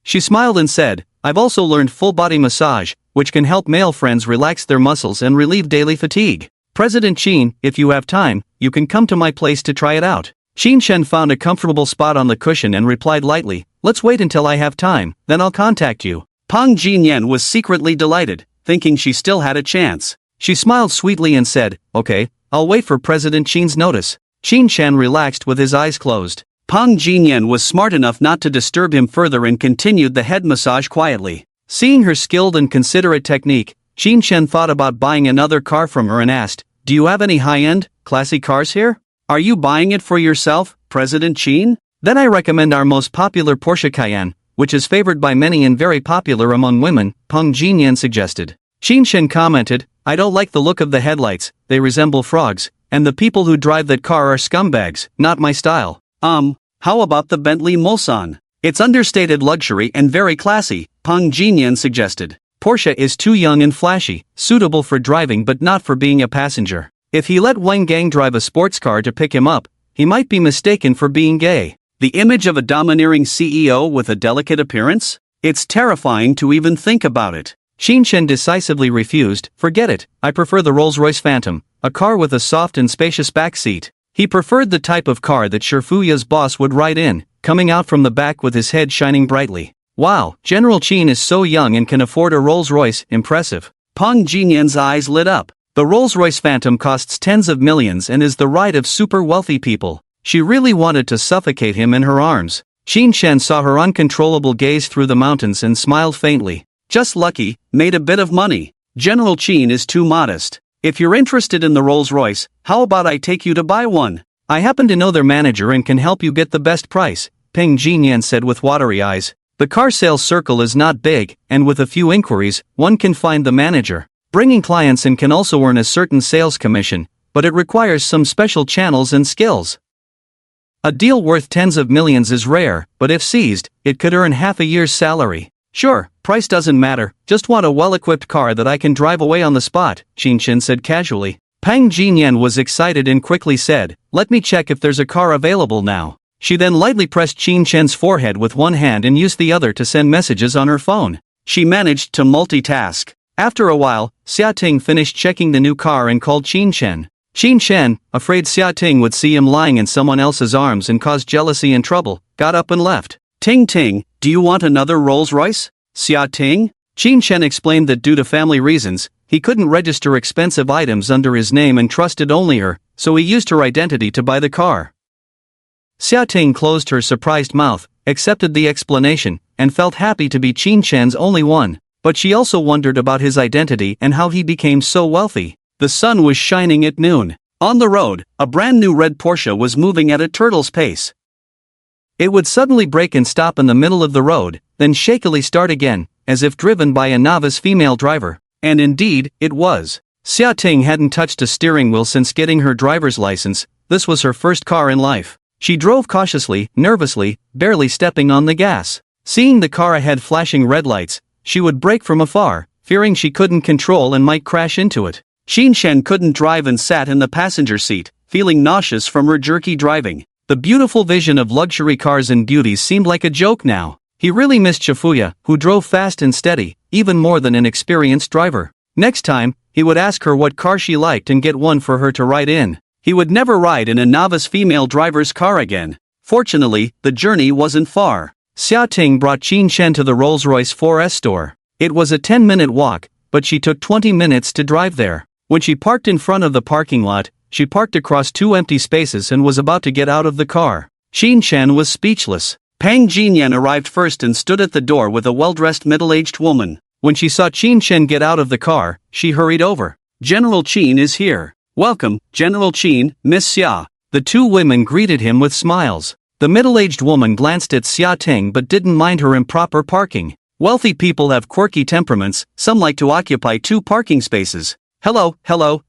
She smiled and said, I've also learned full-body massage, which can help male friends relax their muscles and relieve daily fatigue. President Qin, if you have time, you can come to my place to try it out. Qin Shen found a comfortable spot on the cushion and replied lightly, let's wait until I have time, then I'll contact you. Peng Jinyan was secretly delighted, thinking she still had a chance. She smiled sweetly and said, okay, I'll wait for President Qin's notice. Qin Shen relaxed with his eyes closed. Peng Jinyan was smart enough not to disturb him further and continued the head massage quietly. Seeing her skilled and considerate technique, Qin Shen thought about buying another car from her and asked, do you have any high-end, classy cars here? Are you buying it for yourself, President Qin? Then I recommend our most popular Porsche Cayenne, which is favored by many and very popular among women, Peng Jinyan suggested. Qin Shen commented, I don't like the look of the headlights, they resemble frogs, and the people who drive that car are scumbags, not my style. How about the Bentley Mulsanne? It's understated luxury and very classy, Peng Jinyan suggested. Porsche is too young and flashy, suitable for driving but not for being a passenger. If he let Wang Gang drive a sports car to pick him up, he might be mistaken for being gay. The image of a domineering CEO with a delicate appearance? It's terrifying to even think about it. Qin Shen decisively refused, forget it, I prefer the Rolls-Royce Phantom, a car with a soft and spacious back seat. He preferred the type of car that Shifuya's boss would ride in, coming out from the back with his head shining brightly. Wow, General Qin is so young and can afford a Rolls-Royce, impressive. Peng Jinyan's eyes lit up. The Rolls-Royce Phantom costs tens of millions and is the ride of super wealthy people. She really wanted to suffocate him in her arms. Qin Shen saw her uncontrollable gaze through the mountains and smiled faintly. Just lucky, made a bit of money. General Qin is too modest. If you're interested in the Rolls-Royce, how about I take you to buy one? I happen to know their manager and can help you get the best price, Peng Jinyan said with watery eyes. The car sales circle is not big, and with a few inquiries, one can find the manager. Bringing clients in can also earn a certain sales commission, but it requires some special channels and skills. A deal worth tens of millions is rare, but if seized, it could earn half a year's salary. Sure, price doesn't matter, just want a well-equipped car that I can drive away on the spot, Qin Shen said casually. Peng Jinyan was excited and quickly said, let me check if there's a car available now. She then lightly pressed Qin Shen's forehead with one hand and used the other to send messages on her phone. She managed to multitask. After a while, Xia Ting finished checking the new car and called Qin Shen. Qin Shen, afraid Xia Ting would see him lying in someone else's arms and cause jealousy and trouble, got up and left. Ting Ting, do you want another Rolls-Royce? Xia Ting? Qin Shen explained that due to family reasons, he couldn't register expensive items under his name and trusted only her, so he used her identity to buy the car. Xia Ting closed her surprised mouth, accepted the explanation, and felt happy to be Qin Shen's only one, but she also wondered about his identity and how he became so wealthy. The sun was shining at noon. On the road, a brand new red Porsche was moving at a turtle's pace. It would suddenly break and stop in the middle of the road, then shakily start again, as if driven by a novice female driver. And indeed, it was. Xia Ting hadn't touched a steering wheel since getting her driver's license. This was her first car in life. She drove cautiously, nervously, barely stepping on the gas. Seeing the car ahead flashing red lights, she would brake from afar, fearing she couldn't control and might crash into it. Xin Shen couldn't drive and sat in the passenger seat, feeling nauseous from her jerky driving. The beautiful vision of luxury cars and beauties seemed like a joke now. He really missed Shifuya, who drove fast and steady, even more than an experienced driver. Next time, he would ask her what car she liked and get one for her to ride in. He would never ride in a novice female driver's car again. Fortunately, the journey wasn't far. Xia Ting brought Qin Shen to the Rolls-Royce 4S store. It was a 10-minute walk, but she took 20 minutes to drive there. When she parked in front of the parking lot, she parked across 2 empty spaces and was about to get out of the car. Qin Shen was speechless. Pang Jinyan arrived first and stood at the door with a well-dressed middle-aged woman. When she saw Qin Shen get out of the car, she hurried over. "General Qin is here. Welcome, General Qin, Miss Xia." The 2 women greeted him with smiles. The middle-aged woman glanced at Xia Ting but didn't mind her improper parking. Wealthy people have quirky temperaments, some like to occupy 2 parking spaces. Hello.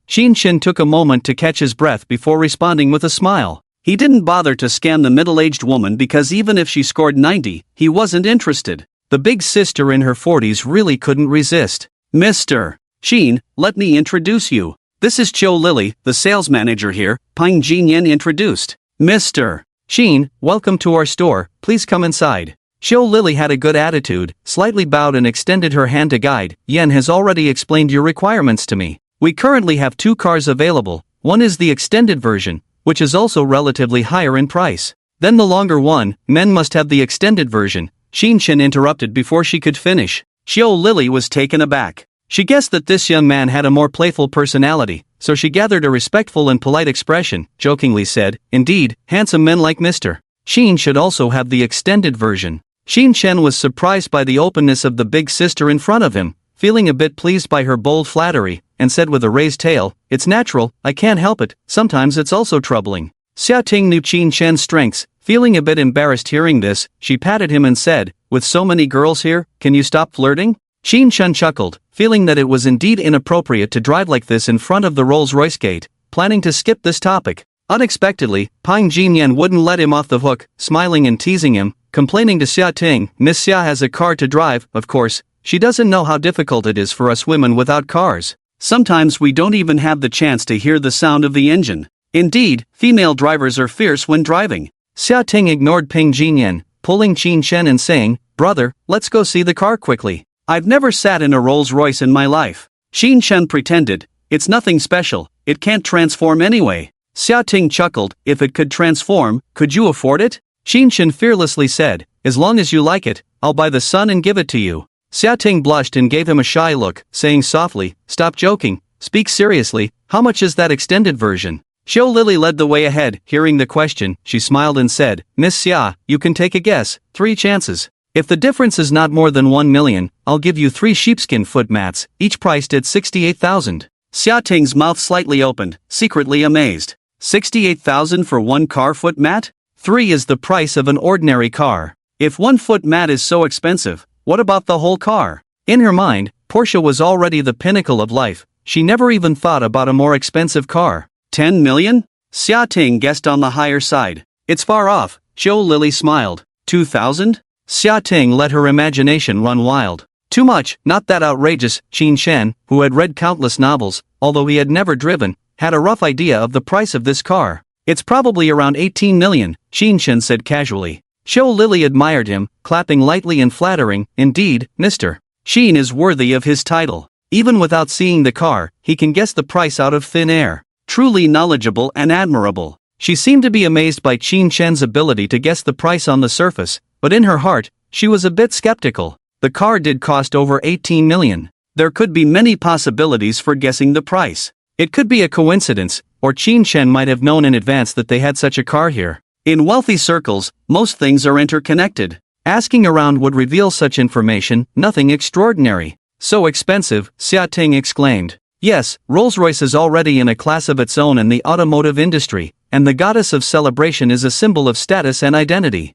Qin Shen took a moment to catch his breath before responding with a smile. He didn't bother to scan the middle-aged woman because even if she scored 90, he wasn't interested. The big sister in her 40s really couldn't resist. "Mr. Qin, let me introduce you. This is Qiu Lily, the sales manager here," Pang Jinyan introduced. "Mr. Qin, welcome to our store, please come inside." Qiu Lily had a good attitude, slightly bowed and extended her hand to guide. "Yen has already explained your requirements to me. We currently have 2 cars available. One is the extended version, which is also relatively higher in price. Then the longer one, men must have the extended version." Qin Shen interrupted before she could finish. Qiu Lily was taken aback. She guessed that this young man had a more playful personality, so she gathered a respectful and polite expression, jokingly said, "Indeed, handsome men like Mr. Qin should also have the extended version." Qin Shen was surprised by the openness of the big sister in front of him, feeling a bit pleased by her bold flattery, and said with a raised tail, "It's natural, I can't help it, sometimes it's also troubling." Xia Ting knew Qin Shen's strengths. Feeling a bit embarrassed hearing this, she patted him and said, "With so many girls here, can you stop flirting?" Qin Shen chuckled, feeling that it was indeed inappropriate to drive like this in front of the Rolls-Royce gate, planning to skip this topic. Unexpectedly, Pang Jinyan wouldn't let him off the hook, smiling and teasing him, complaining to Xia Ting, "Miss Xia has a car to drive, of course. She doesn't know how difficult it is for us women without cars. Sometimes we don't even have the chance to hear the sound of the engine. Indeed, female drivers are fierce when driving." Xia Ting ignored Peng Jinyan, pulling Qin Shen and saying, "Brother, let's go see the car quickly. I've never sat in a Rolls-Royce in my life." Qin Shen pretended, "It's nothing special, it can't transform anyway." Xia Ting chuckled, "If it could transform, could you afford it?" Qin Shen fearlessly said, "As long as you like it, I'll buy the sun and give it to you." Xia Ting blushed and gave him a shy look, saying softly, "Stop joking, speak seriously, how much is that extended version?" Qiu Lily led the way ahead. Hearing the question, she smiled and said, "Miss Xia, you can take a guess, 3 chances. If the difference is not more than 1 million, I'll give you 3 sheepskin foot mats, each priced at 68,000. Xia Ting's mouth slightly opened, secretly amazed. 68,000 for 1 car foot mat? 3 is the price of an ordinary car. If 1 foot mat is so expensive, what about the whole car? In her mind, Porsche was already the pinnacle of life. She never even thought about a more expensive car. 10 million? Xia Ting guessed on the higher side. It's far off, Qiu Lily smiled. 2,000? Xia Ting let her imagination run wild. Too much, not that outrageous. Qin Shen, who had read countless novels, although he had never driven, had a rough idea of the price of this car. It's probably around 18 million, Qin Shen said casually. Qiu Lily admired him, clapping lightly and flattering. Indeed, Mr. Qin is worthy of his title. Even without seeing the car, he can guess the price out of thin air. Truly knowledgeable and admirable. She seemed to be amazed by Qin Shen's ability to guess the price on the surface, but in her heart, she was a bit skeptical. The car did cost over 18 million. There could be many possibilities for guessing the price. It could be a coincidence, or Qin Shen might have known in advance that they had such a car here. In wealthy circles, most things are interconnected. Asking around would reveal such information, nothing extraordinary. "So expensive," Xia Ting exclaimed. Yes, Rolls-Royce is already in a class of its own in the automotive industry, and the goddess of celebration is a symbol of status and identity.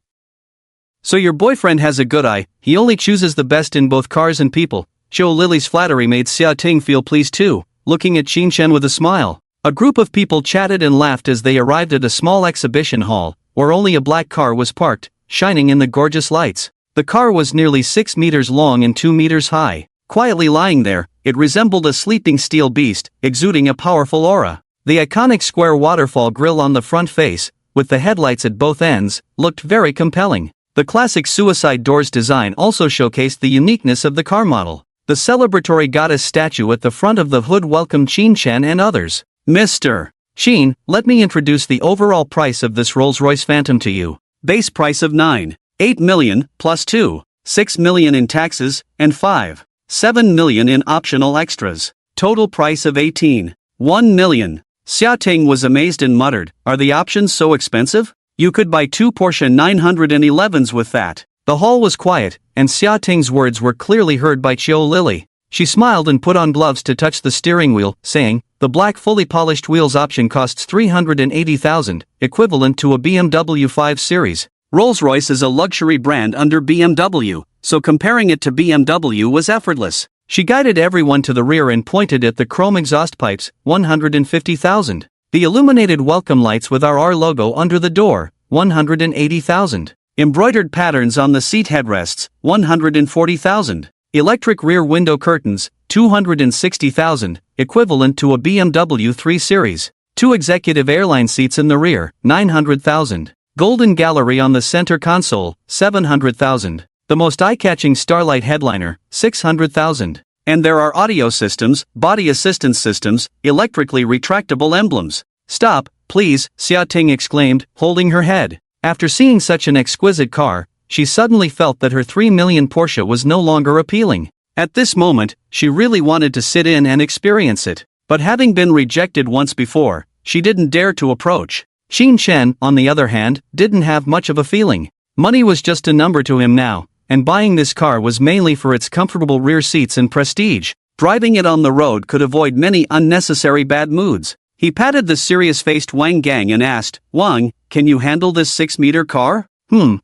So your boyfriend has a good eye, he only chooses the best in both cars and people. Xiao Lily's flattery made Xia Ting feel pleased too, looking at Qin Shen with a smile. A group of people chatted and laughed as they arrived at a small exhibition hall, where only a black car was parked, shining in the gorgeous lights. The car was nearly 6 meters long and 2 meters high. Quietly lying there, it resembled a sleeping steel beast, exuding a powerful aura. The iconic square waterfall grille on the front face, with the headlights at both ends, looked very compelling. The classic suicide doors design also showcased the uniqueness of the car model. The celebratory goddess statue at the front of the hood welcomed Qin Shen and others. Mr. Qin, let me introduce the overall price of this Rolls-Royce Phantom to you. Base price of 9.8 million, plus 2.6 million in taxes, and 5.7 million in optional extras. Total price of 18.1 million. Xia Ting was amazed and muttered, "Are the options so expensive? You could buy 2 Porsche 911s with that." The hall was quiet, and Xia Ting's words were clearly heard by Qiu Lily. She smiled and put on gloves to touch the steering wheel, saying, "The black fully polished wheels option costs 380,000, equivalent to a BMW 5 Series. Rolls-Royce is a luxury brand under BMW, so comparing it to BMW was effortless." She guided everyone to the rear and pointed at the chrome exhaust pipes, 150,000. The illuminated welcome lights with our logo under the door, 180,000. Embroidered patterns on the seat headrests, 140,000. Electric rear window curtains, 260,000, equivalent to a BMW 3 Series. 2 executive airline seats in the rear, 900,000. Golden gallery on the center console, 700,000. The most eye-catching Starlight headliner, 600,000. And there are audio systems, body assistance systems, electrically retractable emblems. "Stop, please," Xia Ting exclaimed, holding her head. After seeing such an exquisite car, she suddenly felt that her 3 million Porsche was no longer appealing. At this moment, she really wanted to sit in and experience it. But having been rejected once before, she didn't dare to approach. Qin Shen, on the other hand, didn't have much of a feeling. Money was just a number to him now, and buying this car was mainly for its comfortable rear seats and prestige. Driving it on the road could avoid many unnecessary bad moods. He patted the serious-faced Wang Gang and asked, "Wang, can you handle this 6-meter car?"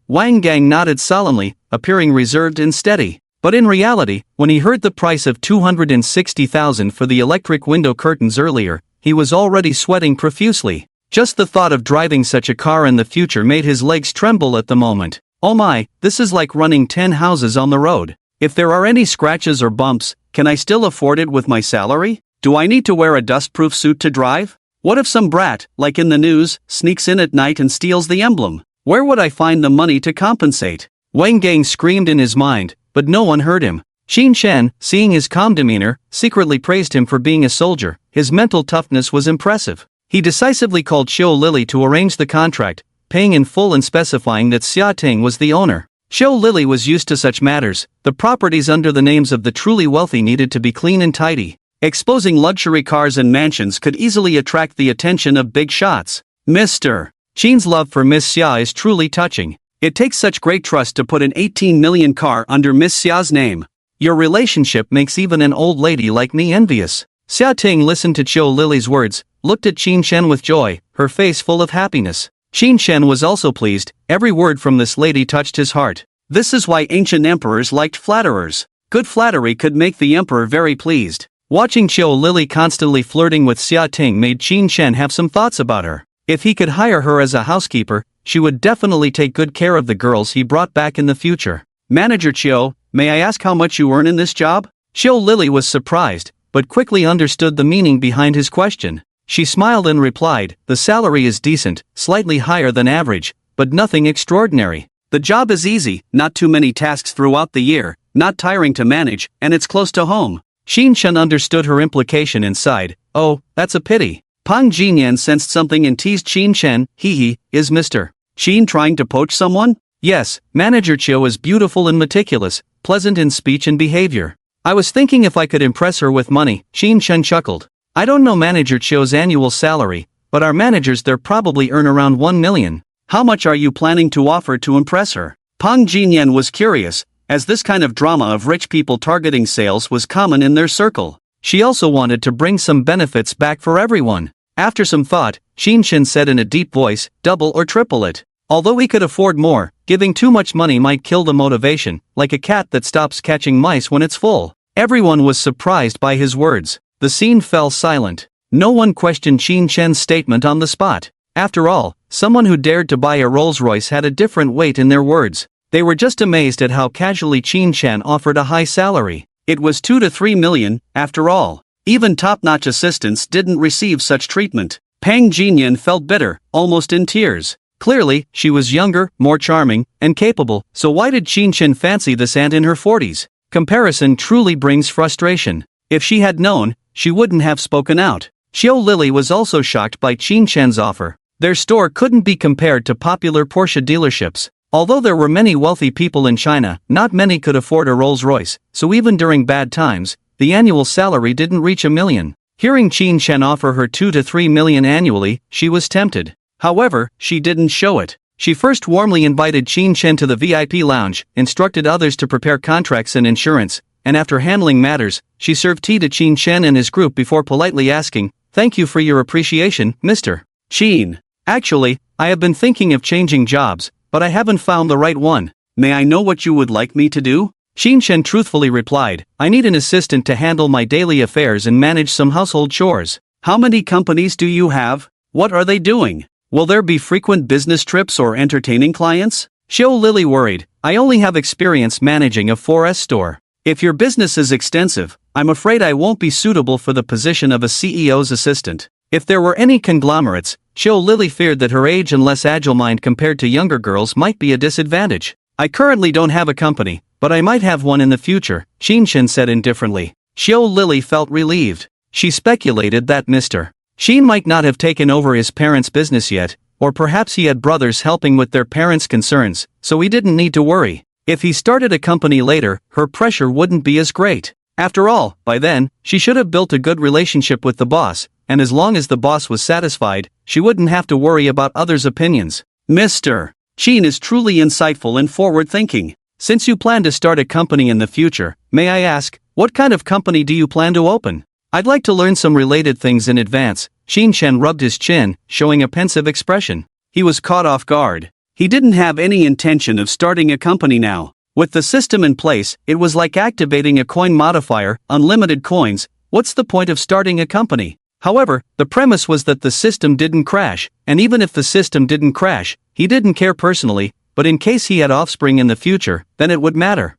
Wang Gang nodded solemnly, appearing reserved and steady. But in reality, when he heard the price of 260,000 for the electric window curtains earlier, he was already sweating profusely. Just the thought of driving such a car in the future made his legs tremble at the moment. "Oh my, this is like running 10 houses on the road. If there are any scratches or bumps, can I still afford it with my salary? Do I need to wear a dustproof suit to drive? What if some brat, like in the news, sneaks in at night and steals the emblem? Where would I find the money to compensate?" Wang Gang screamed in his mind, but no one heard him. Qin Shen, seeing his calm demeanor, secretly praised him for being a soldier. His mental toughness was impressive. He decisively called Xiu Lily to arrange the contract, paying in full and specifying that Xia Ting was the owner. Xiu Lily was used to such matters. The properties under the names of the truly wealthy needed to be clean and tidy. Exposing luxury cars and mansions could easily attract the attention of big shots. Mr. Qin's love for Miss Xia is truly touching. It takes such great trust to put an 18 million car under Miss Xia's name. Your relationship makes even an old lady like me envious. Xia Ting listened to Qiu Lily's words, looked at Qin Shen with joy, her face full of happiness. Qin Shen was also pleased. Every word from this lady touched his heart. This is why ancient emperors liked flatterers. Good flattery could make the emperor very pleased. Watching Qiu Lily constantly flirting with Xia Ting made Qin Shen have some thoughts about her. If he could hire her as a housekeeper, she would definitely take good care of the girls he brought back in the future. "Manager Qiu, may I ask how much you earn in this job?" Qiu Lily was surprised, but quickly understood the meaning behind his question. She smiled and replied, "The salary is decent, slightly higher than average, but nothing extraordinary. The job is easy, not too many tasks throughout the year, not tiring to manage, and it's close to home." Qin Shen understood her implication and sighed, "Oh, that's a pity." Pang Jinyan sensed something and teased Qin Shen, "Is Mr. Qin trying to poach someone?" "Yes, Manager Qiu is beautiful and meticulous, pleasant in speech and behavior. I was thinking if I could impress her with money." Qin Shen chuckled. "I don't know Manager Qiu's annual salary, but our managers there probably earn around 1 million. How much are you planning to offer to impress her?" Pang Jinyan was curious, as this kind of drama of rich people targeting sales was common in their circle. She also wanted to bring some benefits back for everyone. After some thought, Qin Shen said in a deep voice, "Double or triple it." Although he could afford more, giving too much money might kill the motivation, like a cat that stops catching mice when it's full. Everyone was surprised by his words. The scene fell silent. No one questioned Qin Chen's statement on the spot. After all, someone who dared to buy a Rolls-Royce had a different weight in their words. They were just amazed at how casually Qin Chen offered a high salary. It was 2 to 3 million, after all. Even top-notch assistants didn't receive such treatment. Pang Jinyan felt bitter, almost in tears. Clearly, she was younger, more charming, and capable, so why did Qin Chen fancy this aunt in her 40s? Comparison truly brings frustration. If she had known, she wouldn't have spoken out. Xiao Lily was also shocked by Qin Chen's offer. Their store couldn't be compared to popular Porsche dealerships. Although there were many wealthy people in China, not many could afford a Rolls-Royce, so even during bad times, the annual salary didn't reach $1 million. Hearing Qin Chen offer her 2 to 3 million annually, she was tempted. However, she didn't show it. She first warmly invited Qin Chen to the VIP lounge, instructed others to prepare contracts and insurance, and after handling matters, she served tea to Qin Chen and his group before politely asking, "Thank you for your appreciation, Mr. Qin. Actually, I have been thinking of changing jobs, but I haven't found the right one. May I know what you would like me to do?" Qin Chen truthfully replied, "I need an assistant to handle my daily affairs and manage some household chores." "How many companies do you have? What are they doing? Will there be frequent business trips or entertaining clients?" Xiao Lily worried, "I only have experience managing a 4S store. If your business is extensive, I'm afraid I won't be suitable for the position of a CEO's assistant." If there were any conglomerates, Xiao Lily feared that her age and less agile mind compared to younger girls might be a disadvantage. "I currently don't have a company, but I might have one in the future," Qin Chen said indifferently. Xiao Lily felt relieved. She speculated that Mr. Qin might not have taken over his parents' business yet, or perhaps he had brothers helping with their parents' concerns, so he didn't need to worry. If he started a company later, her pressure wouldn't be as great. After all, by then, she should have built a good relationship with the boss, and as long as the boss was satisfied, she wouldn't have to worry about others' opinions. "Mr. Qin is truly insightful and forward-thinking. Since you plan to start a company in the future, may I ask, what kind of company do you plan to open? I'd like to learn some related things in advance." Qin Chen rubbed his chin, showing a pensive expression. He was caught off guard. He didn't have any intention of starting a company now. With the system in place, it was like activating a coin modifier, unlimited coins. What's the point of starting a company? However, the premise was that the system didn't crash, and even if the system didn't crash, he didn't care personally, but in case he had offspring in the future, then it would matter.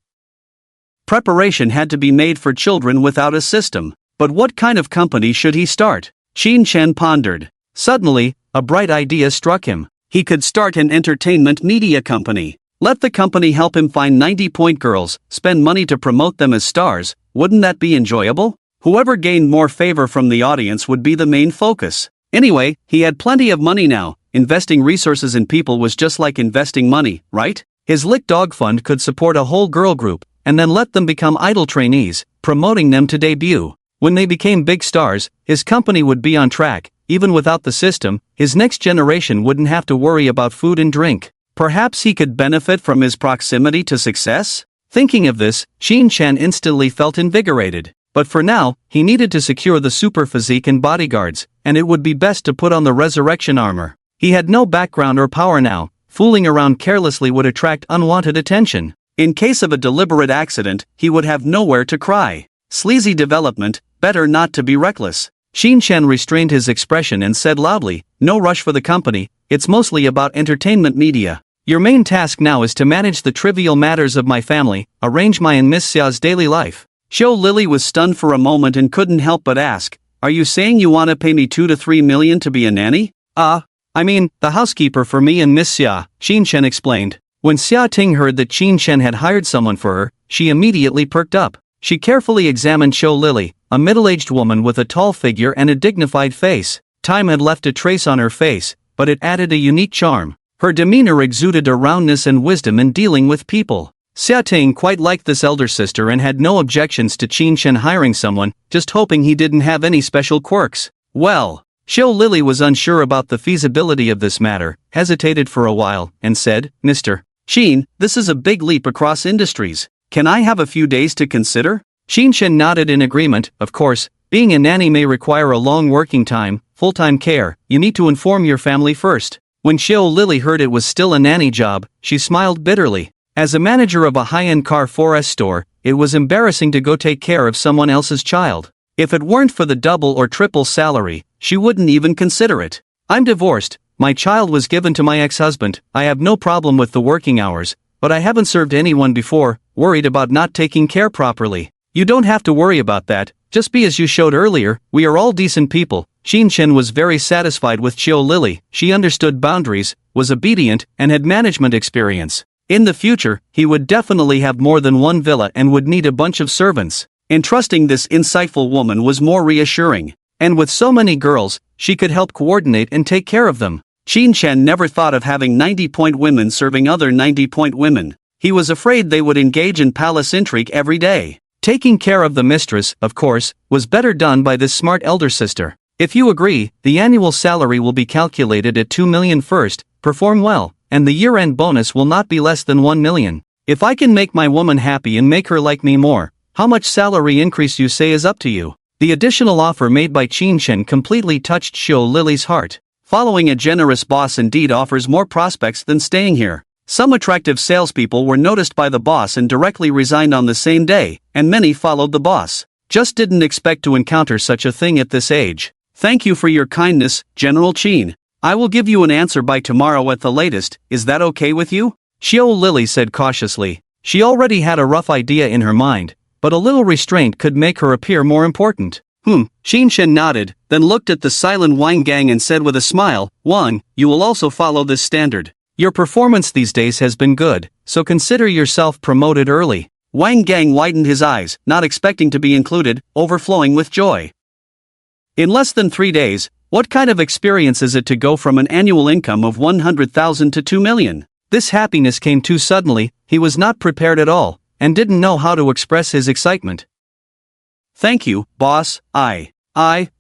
Preparation had to be made for children without a system. But what kind of company should he start? Qin Chen pondered. Suddenly, a bright idea struck him. He could start an entertainment media company. Let the company help him find 90-point girls, spend money to promote them as stars. Wouldn't that be enjoyable? Whoever gained more favor from the audience would be the main focus. Anyway, he had plenty of money now. Investing resources in people was just like investing money, right? His Lick Dog Fund could support a whole girl group, and then let them become idol trainees, promoting them to debut. When they became big stars, his company would be on track. Even without the system, his next generation wouldn't have to worry about food and drink. Perhaps he could benefit from his proximity to success? Thinking of this, Qin Chen instantly felt invigorated. But for now, he needed to secure the super physique and bodyguards, and it would be best to put on the resurrection armor. He had no background or power now. Fooling around carelessly would attract unwanted attention. In case of a deliberate accident, he would have nowhere to cry. Sleazy development, better not to be reckless. Qin Chen restrained his expression and said loudly, "No rush for the company, it's mostly about entertainment media. Your main task now is to manage the trivial matters of my family, arrange my and Miss Xia's daily life." Xiao Lily was stunned for a moment and couldn't help but ask, "Are you saying you want to pay me 2 to 3 million to be a nanny?" I mean, the housekeeper for me and Miss Xia," Qin Chen explained. When Xia Ting heard that Qin Chen had hired someone for her, she immediately perked up. She carefully examined Xiao Lily, a middle-aged woman with a tall figure and a dignified face. Time had left a trace on her face, but it added a unique charm. Her demeanor exuded a roundness and wisdom in dealing with people. Xia Ting quite liked this elder sister and had no objections to Qin Chen hiring someone, just hoping he didn't have any special quirks. Well, Xiao Lily was unsure about the feasibility of this matter, hesitated for a while, and said, "Mr. Qin, this is a big leap across industries. Can I have a few days to consider?" Qin Chen nodded in agreement. "Of course, being a nanny may require a long working time, full-time care. You need to inform your family first. When Xiao Lily heard it was still a nanny job, she smiled bitterly. As a manager of a high-end car 4S store, it was embarrassing to go take care of someone else's child. If it weren't for the double or triple salary, she wouldn't even consider it. I'm divorced, my child was given to my ex-husband, I have no problem with the working hours, but I haven't served anyone before, worried about not taking care properly. You don't have to worry about that, just be as you showed earlier, we are all decent people. Xin Shen was very satisfied with Xiao Lily, she understood boundaries, was obedient, and had management experience. In the future, he would definitely have more than one villa and would need a bunch of servants. Entrusting this insightful woman was more reassuring. And with so many girls, she could help coordinate and take care of them. Xin Shen never thought of having 90-point women serving other 90-point women. He was afraid they would engage in palace intrigue every day. Taking care of the mistress, of course, was better done by this smart elder sister. If you agree, the annual salary will be calculated at 2 million first, perform well, and the year-end bonus will not be less than 1 million. If I can make my woman happy and make her like me more, how much salary increase you say is up to you? The additional offer made by Qin Shen completely touched Xiao Lily's heart. Following a generous boss indeed offers more prospects than staying here. Some attractive salespeople were noticed by the boss and directly resigned on the same day, and many followed the boss. Just didn't expect to encounter such a thing at this age. Thank you for your kindness, General Qin. I will give you an answer by tomorrow at the latest, is that okay with you? Xiao Lily said cautiously. She already had a rough idea in her mind, but a little restraint could make her appear more important. Xin Shen nodded, then looked at the silent Wang Gang and said with a smile, Wang, you will also follow this standard. Your performance these days has been good, so consider yourself promoted early. Wang Gang widened his eyes, not expecting to be included, overflowing with joy. In less than 3 days, what kind of experience is it to go from an annual income of 100,000 to 2 million? This happiness came too suddenly, he was not prepared at all, and didn't know how to express his excitement. Thank you, boss, I,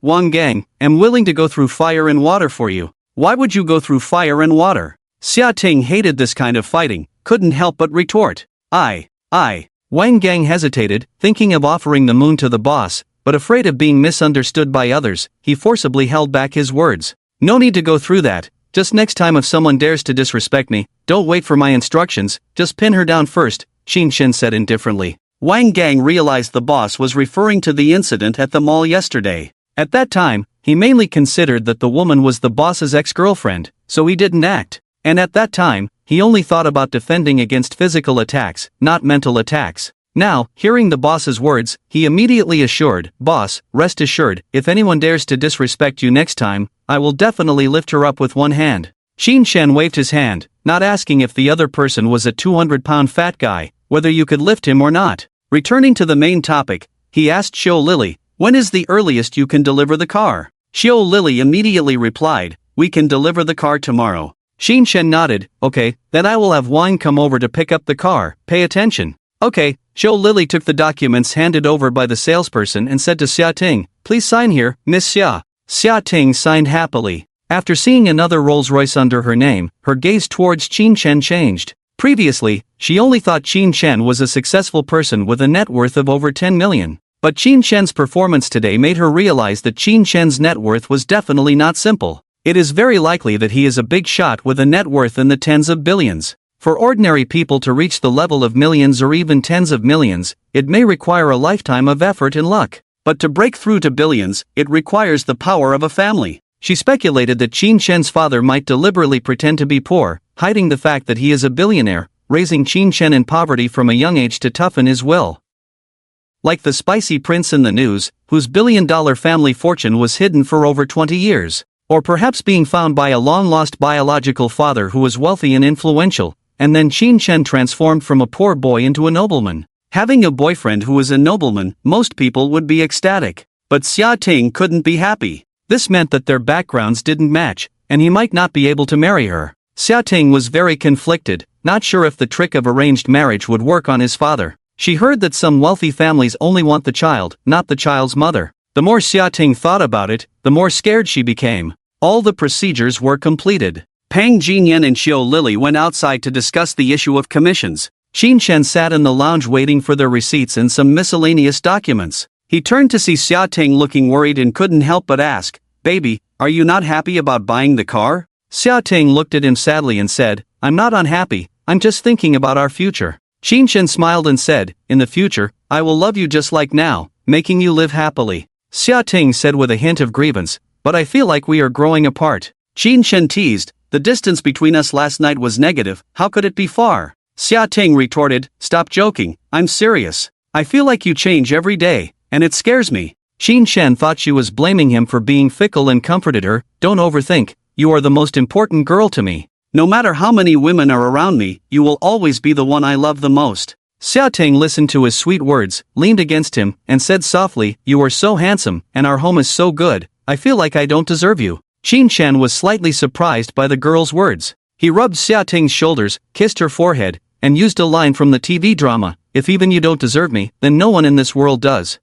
Wang Gang, am willing to go through fire and water for you. Why would you go through fire and water? Xia Ting hated this kind of fighting, couldn't help but retort. Wang Gang hesitated, thinking of offering the moon to the boss, but afraid of being misunderstood by others, he forcibly held back his words. No need to go through that, just next time if someone dares to disrespect me, don't wait for my instructions, just pin her down first, Xin Shen said indifferently. Wang Gang realized the boss was referring to the incident at the mall yesterday. At that time, he mainly considered that the woman was the boss's ex-girlfriend, so he didn't act. And at that time, he only thought about defending against physical attacks, not mental attacks. Now, hearing the boss's words, he immediately assured, Boss, rest assured, if anyone dares to disrespect you next time, I will definitely lift her up with one hand. Xin Shen waved his hand, not asking if the other person was a 200-pound fat guy, whether you could lift him or not. Returning to the main topic, he asked Xiao Lily, when is the earliest you can deliver the car? Xiao Lily immediately replied, we can deliver the car tomorrow. Xin Shen nodded, okay, then I will have Wang come over to pick up the car, pay attention. Okay, Xiao Lily took the documents handed over by the salesperson and said to Xia Ting, please sign here, Miss Xia. Xia Ting signed happily. After seeing another Rolls-Royce under her name, her gaze towards Qin Shen changed. Previously, she only thought Qin Shen was a successful person with a net worth of over 10 million. But Qin Shen's performance today made her realize that Qin Shen's net worth was definitely not simple. It is very likely that he is a big shot with a net worth in the tens of billions. For ordinary people to reach the level of millions or even tens of millions, it may require a lifetime of effort and luck. But to break through to billions, it requires the power of a family. She speculated that Qin Shen's father might deliberately pretend to be poor, hiding the fact that he is a billionaire, raising Qin Shen in poverty from a young age to toughen his will. Like the spicy prince in the news, whose billion-dollar family fortune was hidden for over 20 years. Or perhaps being found by a long-lost biological father who was wealthy and influential, and then Qin Shen transformed from a poor boy into a nobleman. Having a boyfriend who was a nobleman, most people would be ecstatic. But Xia Ting couldn't be happy. This meant that their backgrounds didn't match, and he might not be able to marry her. Xia Ting was very conflicted, not sure if the trick of arranged marriage would work on his father. She heard that some wealthy families only want the child, not the child's mother. The more Xia Ting thought about it, the more scared she became. All the procedures were completed. Pang Jinyan and Xiao Lily went outside to discuss the issue of commissions. Qin Shen sat in the lounge waiting for their receipts and some miscellaneous documents. He turned to see Xia Ting looking worried and couldn't help but ask, Baby, are you not happy about buying the car? Xia Ting looked at him sadly and said, I'm not unhappy, I'm just thinking about our future. Qin Shen smiled and said, in the future, I will love you just like now, making you live happily. Xia Ting said with a hint of grievance, but I feel like we are growing apart. Qin Shen teased, the distance between us last night was negative, how could it be far? Xia Ting retorted, stop joking, I'm serious. I feel like you change every day, and it scares me. Qin Shen thought she was blaming him for being fickle and comforted her, don't overthink, you are the most important girl to me. No matter how many women are around me, you will always be the one I love the most. Xia Ting listened to his sweet words, leaned against him, and said softly, you are so handsome, and our home is so good, I feel like I don't deserve you. Qin Shen was slightly surprised by the girl's words. He rubbed Xia Ting's shoulders, kissed her forehead, and used a line from the TV drama, if even you don't deserve me, then no one in this world does.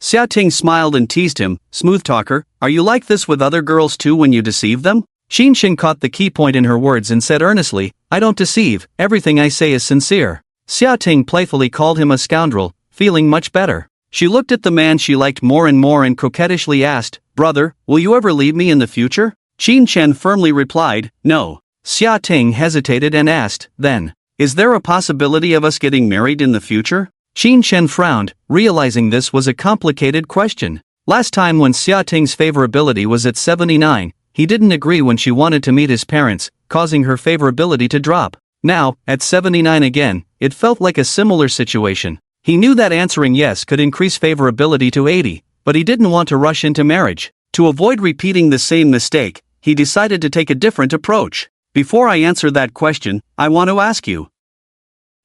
Xia Ting smiled and teased him, smooth talker, are you like this with other girls too when you deceive them? Qin Shen caught the key point in her words and said earnestly, I don't deceive, everything I say is sincere. Xia Ting playfully called him a scoundrel, feeling much better. She looked at the man she liked more and coquettishly asked, brother, will you ever leave me in the future? Qin Shen firmly replied, no. Xia Ting hesitated and asked, then, is there a possibility of us getting married in the future? Qin Shen frowned, realizing this was a complicated question. Last time when Xia Ting's favorability was at 79, he didn't agree when she wanted to meet his parents, causing her favorability to drop. Now, at 79 again, it felt like a similar situation. He knew that answering yes could increase favorability to 80, but he didn't want to rush into marriage. To avoid repeating the same mistake, he decided to take a different approach. Before I answer that question, I want to ask you.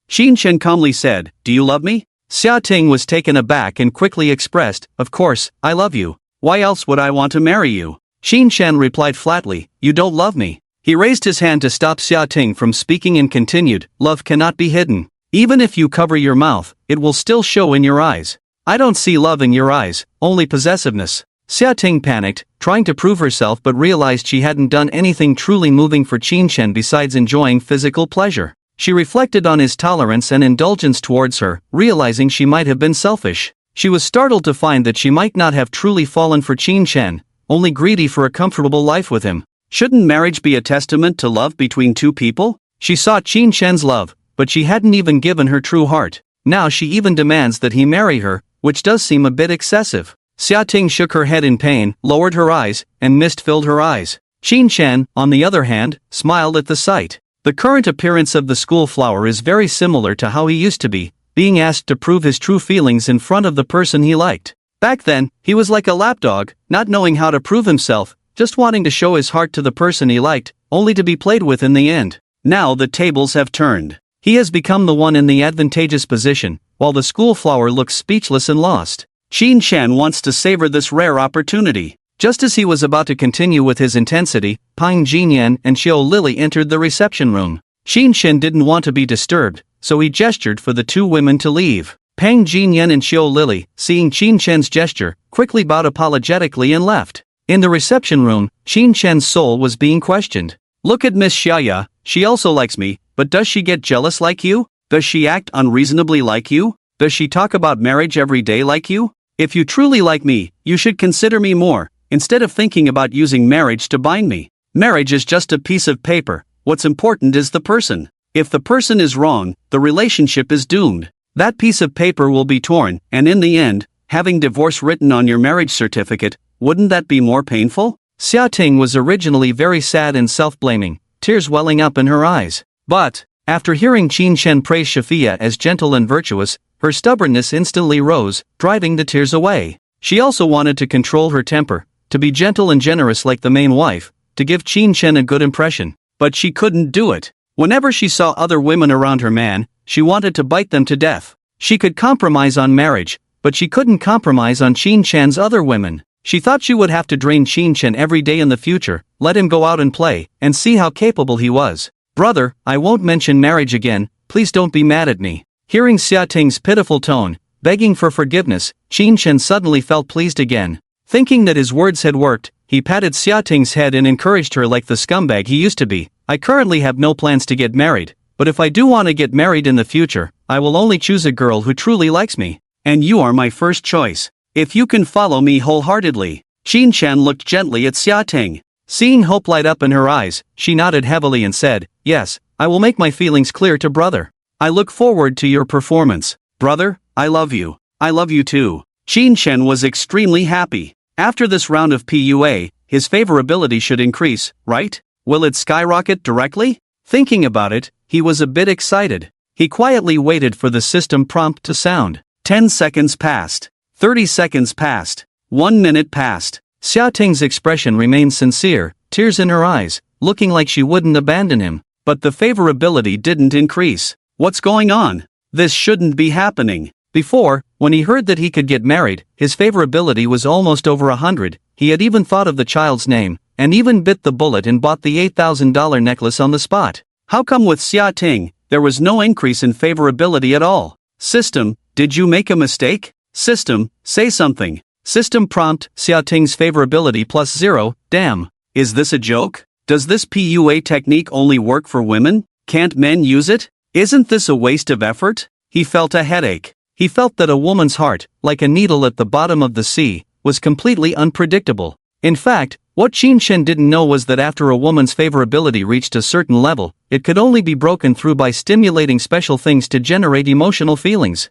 Qin Shen calmly said, do you love me? Xia Ting was taken aback and quickly expressed, of course, I love you. Why else would I want to marry you? Qin Shen replied flatly, you don't love me. He raised his hand to stop Xia Ting from speaking and continued, love cannot be hidden. Even if you cover your mouth, it will still show in your eyes. I don't see love in your eyes, only possessiveness. Xia Ting panicked, trying to prove herself but realized she hadn't done anything truly moving for Qin Shen besides enjoying physical pleasure. She reflected on his tolerance and indulgence towards her, realizing she might have been selfish. She was startled to find that she might not have truly fallen for Qin Shen, only greedy for a comfortable life with him. Shouldn't marriage be a testament to love between two people? She saw Qin Shen's love, but she hadn't even given her true heart. Now she even demands that he marry her, which does seem a bit excessive. Xia Ting shook her head in pain, lowered her eyes, and mist filled her eyes. Qin Shen, on the other hand, smiled at the sight. The current appearance of the school flower is very similar to how he used to be, being asked to prove his true feelings in front of the person he liked. Back then, he was like a lapdog, not knowing how to prove himself, just wanting to show his heart to the person he liked, only to be played with in the end. Now the tables have turned. He has become the one in the advantageous position, while the school flower looks speechless and lost. Qin Shen wants to savor this rare opportunity. Just as he was about to continue with his intensity, Pang Jinyan and Xiao Lily entered the reception room. Qin Shen didn't want to be disturbed, so he gestured for the two women to leave. Pang Jinyan and Xiao Lily, seeing Qin Shen's gesture, quickly bowed apologetically and left. In the reception room, Qin Shen's soul was being questioned. Look at Miss Xiaya, she also likes me, but does she get jealous like you? Does she act unreasonably like you? Does she talk about marriage every day like you? If you truly like me, you should consider me more, instead of thinking about using marriage to bind me. Marriage is just a piece of paper, what's important is the person. If the person is wrong, the relationship is doomed. That piece of paper will be torn, and in the end, having divorce written on your marriage certificate, wouldn't that be more painful? Xia Ting was originally very sad and self-blaming, tears welling up in her eyes. But, after hearing Qin Shen praise Shafia as gentle and virtuous, her stubbornness instantly rose, driving the tears away. She also wanted to control her temper, to be gentle and generous like the main wife, to give Qin Shen a good impression. But she couldn't do it. Whenever she saw other women around her man, she wanted to bite them to death. She could compromise on marriage, but she couldn't compromise on Qin Shen's other women. She thought she would have to drain Qin Shen every day in the future, let him go out and play, and see how capable he was. Brother, I won't mention marriage again, please don't be mad at me. Hearing Xia Ting's pitiful tone, begging for forgiveness, Qin Shen suddenly felt pleased again. Thinking that his words had worked, he patted Xia Ting's head and encouraged her like the scumbag he used to be. I currently have no plans to get married, but if I do want to get married in the future, I will only choose a girl who truly likes me. And you are my first choice. If you can follow me wholeheartedly. Qin Shen looked gently at Xia Ting. Seeing hope light up in her eyes, she nodded heavily and said, "Yes, I will make my feelings clear to brother. I look forward to your performance. Brother, I love you. I love you too." Qin Shen was extremely happy. After this round of PUA, his favorability should increase, right? Will it skyrocket directly? Thinking about it, he was a bit excited. He quietly waited for the system prompt to sound. 10 seconds passed. 30 seconds passed. 1 minute passed. Xia Ting's expression remained sincere, tears in her eyes, looking like she wouldn't abandon him. But the favorability didn't increase. What's going on? This shouldn't be happening. Before, when he heard that he could get married, his favorability was almost over 100, he had even thought of the child's name, and even bit the bullet and bought the $8,000 necklace on the spot. How come with Xia Ting, there was no increase in favorability at all? System, did you make a mistake? System, say something. System prompt, Xia Ting's favorability plus 0, damn. Is this a joke? Does this PUA technique only work for women? Can't men use it? Isn't this a waste of effort? He felt a headache. He felt that a woman's heart, like a needle at the bottom of the sea, was completely unpredictable. In fact, what Qin Shen didn't know was that after a woman's favorability reached a certain level, it could only be broken through by stimulating special things to generate emotional feelings.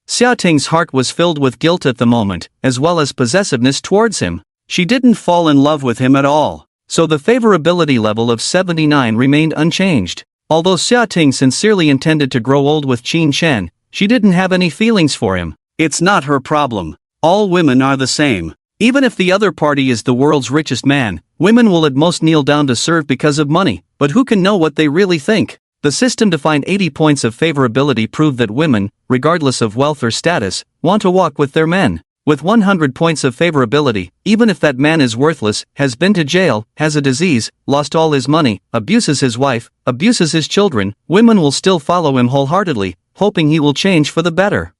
Xia Ting's heart was filled with guilt at the moment, as well as possessiveness towards him. She didn't fall in love with him at all, so the favorability level of 79 remained unchanged. Although Xia Ting sincerely intended to grow old with Qin Shen, she didn't have any feelings for him. It's not her problem. All women are the same. Even if the other party is the world's richest man, women will at most kneel down to serve because of money, but who can know what they really think? The system-defined 80 points of favorability prove that women, regardless of wealth or status, want to walk with their men. With 100 points of favorability, even if that man is worthless, has been to jail, has a disease, lost all his money, abuses his wife, abuses his children, women will still follow him wholeheartedly, hoping he will change for the better.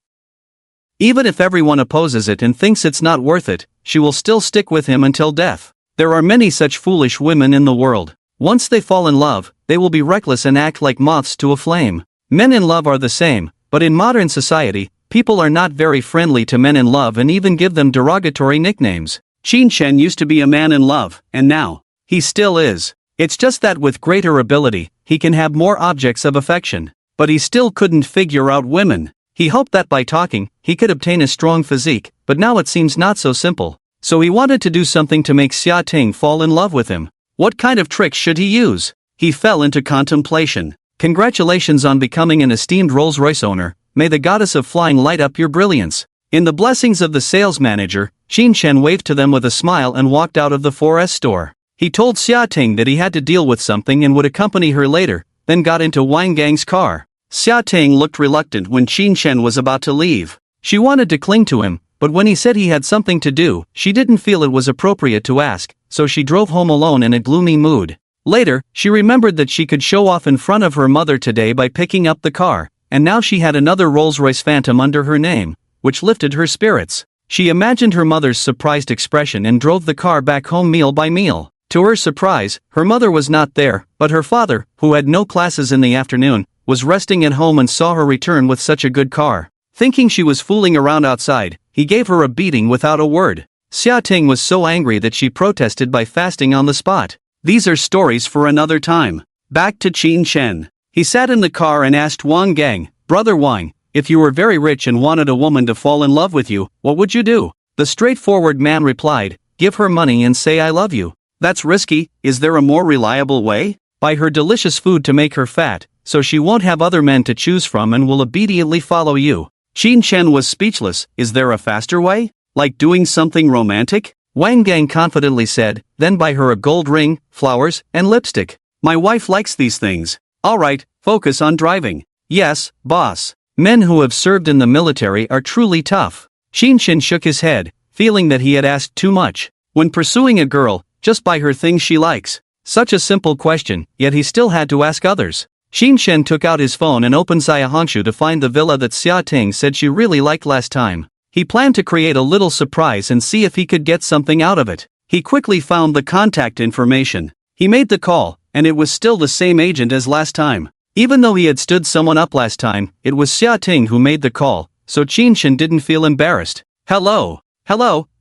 Even if everyone opposes it and thinks it's not worth it, she will still stick with him until death. There are many such foolish women in the world. Once they fall in love, they will be reckless and act like moths to a flame. Men in love are the same, but in modern society, people are not very friendly to men in love and even give them derogatory nicknames. Qin Shen used to be a man in love, and now, he still is. It's just that with greater ability, he can have more objects of affection. But he still couldn't figure out women. He hoped that by talking, he could obtain a strong physique, but now it seems not so simple. So he wanted to do something to make Xia Ting fall in love with him. What kind of tricks should he use? He fell into contemplation. Congratulations on becoming an esteemed Rolls-Royce owner. May the goddess of flying light up your brilliance. In the blessings of the sales manager, Qin Shen waved to them with a smile and walked out of the 4S store. He told Xia Ting that he had to deal with something and would accompany her later, then got into Wang Gang's car. Xia Ting looked reluctant when Qin Shen was about to leave. She wanted to cling to him, but when he said he had something to do, she didn't feel it was appropriate to ask, so she drove home alone in a gloomy mood. Later, she remembered that she could show off in front of her mother today by picking up the car, and now she had another Rolls-Royce Phantom under her name, which lifted her spirits. She imagined her mother's surprised expression and drove the car back home meal by meal. To her surprise, her mother was not there, but her father, who had no classes in the afternoon, was resting at home and saw her return with such a good car. Thinking she was fooling around outside, he gave her a beating without a word. Xia Ting was so angry that she protested by fasting on the spot. These are stories for another time. Back to Qin Shen. He sat in the car and asked Wang Gang, "Brother Wang, if you were very rich and wanted a woman to fall in love with you, what would you do?" The straightforward man replied, "Give her money and say I love you." That's risky. Is there a more reliable way? Buy her delicious food to make her fat, so she won't have other men to choose from and will obediently follow you. Qin Shen was speechless. Is there a faster way? Like doing something romantic? Wang Gang confidently said, then buy her a gold ring, flowers, and lipstick. My wife likes these things. Alright, focus on driving. Yes, boss. Men who have served in the military are truly tough. Qin Shen shook his head, feeling that he had asked too much. When pursuing a girl, just buy her things she likes. Such a simple question, yet he still had to ask others. Qin Shen took out his phone and opened Xiahongshu to find the villa that Xia Ting said she really liked last time. He planned to create a little surprise and see if he could get something out of it. He quickly found the contact information. He made the call, and it was still the same agent as last time. Even though he had stood someone up last time, it was Xia Ting who made the call, so Qin Shen didn't feel embarrassed. Hello,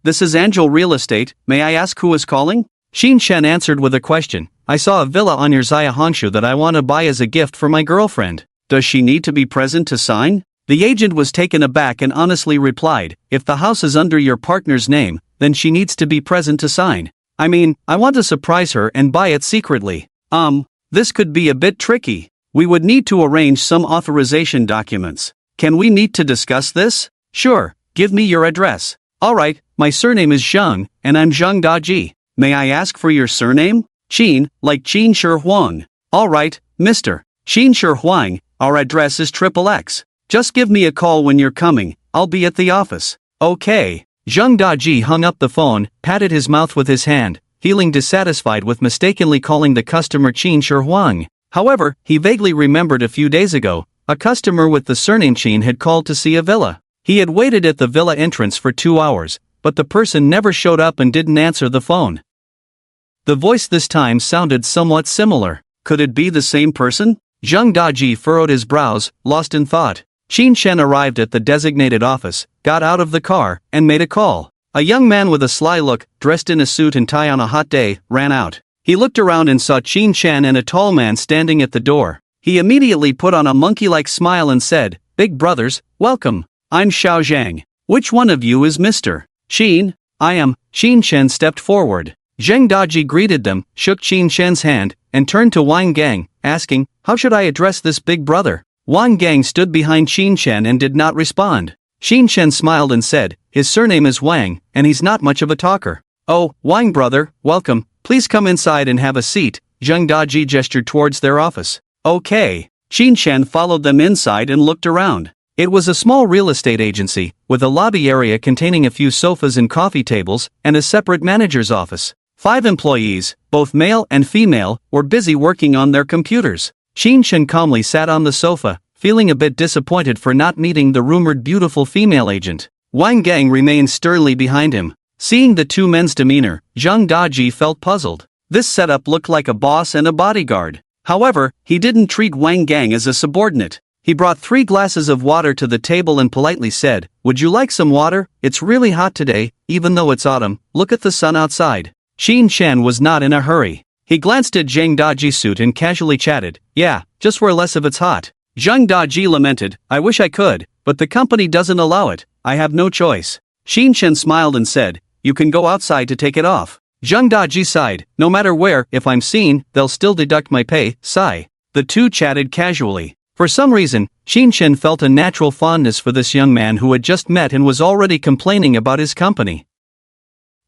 this is Angel Real Estate, may I ask who is calling? Xin Shen answered with a question. I saw a villa on your Zaya Honshu that I want to buy as a gift for my girlfriend. Does she need to be present to sign? The agent was taken aback and honestly replied, if the house is under your partner's name, then she needs to be present to sign. I mean, I want to surprise her and buy it secretly. This could be a bit tricky. We would need to arrange some authorization documents. Can we meet to discuss this? Sure, give me your address. Alright, my surname is Zhang, and I'm Zhang Daji. May I ask for your surname? Qin, like Qin Shi Huang. Alright, Mr. Qin Shi Huang, our address is XXX. Just give me a call when you're coming, I'll be at the office. Okay. Zhang Daji hung up the phone, patted his mouth with his hand, feeling dissatisfied with mistakenly calling the customer Qin Shi Huang. However, he vaguely remembered a few days ago, a customer with the surname Qin had called to see a villa. He had waited at the villa entrance for 2 hours, but the person never showed up and didn't answer the phone. The voice this time sounded somewhat similar. Could it be the same person? Zhang Daji furrowed his brows, lost in thought. Xin Shen arrived at the designated office, got out of the car, and made a call. A young man with a sly look, dressed in a suit and tie on a hot day, ran out. He looked around and saw Xin Shen and a tall man standing at the door. He immediately put on a monkey-like smile and said, Big brothers, welcome. I'm Xiao Zhang. Which one of you is Mr. Xin? I am. Xin Shen stepped forward. Zhang Daji greeted them, shook Xin Shen's hand, and turned to Wang Gang, asking, how should I address this big brother? Wang Gang stood behind Xin Shen and did not respond. Xin Shen smiled and said, his surname is Wang, and he's not much of a talker. Oh, Wang brother, welcome, please come inside and have a seat. Zhang Daji gestured towards their office. Okay. Xin Shen followed them inside and looked around. It was a small real estate agency, with a lobby area containing a few sofas and coffee tables, and a separate manager's office. 5 employees, both male and female, were busy working on their computers. Xin Shen calmly sat on the sofa, feeling a bit disappointed for not meeting the rumored beautiful female agent. Wang Gang remained sternly behind him. Seeing the two men's demeanor, Zhang Daji felt puzzled. This setup looked like a boss and a bodyguard. However, he didn't treat Wang Gang as a subordinate. He brought 3 glasses of water to the table and politely said, would you like some water? It's really hot today, even though it's autumn. Look at the sun outside. Xin Shen was not in a hurry. He glanced at Zhang Daji's suit and casually chatted, yeah, just wear less if it's hot. Zhang Daji lamented, I wish I could, but the company doesn't allow it, I have no choice. Xin Shen smiled and said, you can go outside to take it off. Zhang Daji sighed, no matter where, if I'm seen, they'll still deduct my pay, sigh. The two chatted casually. For some reason, Xin Shen felt a natural fondness for this young man who had just met and was already complaining about his company.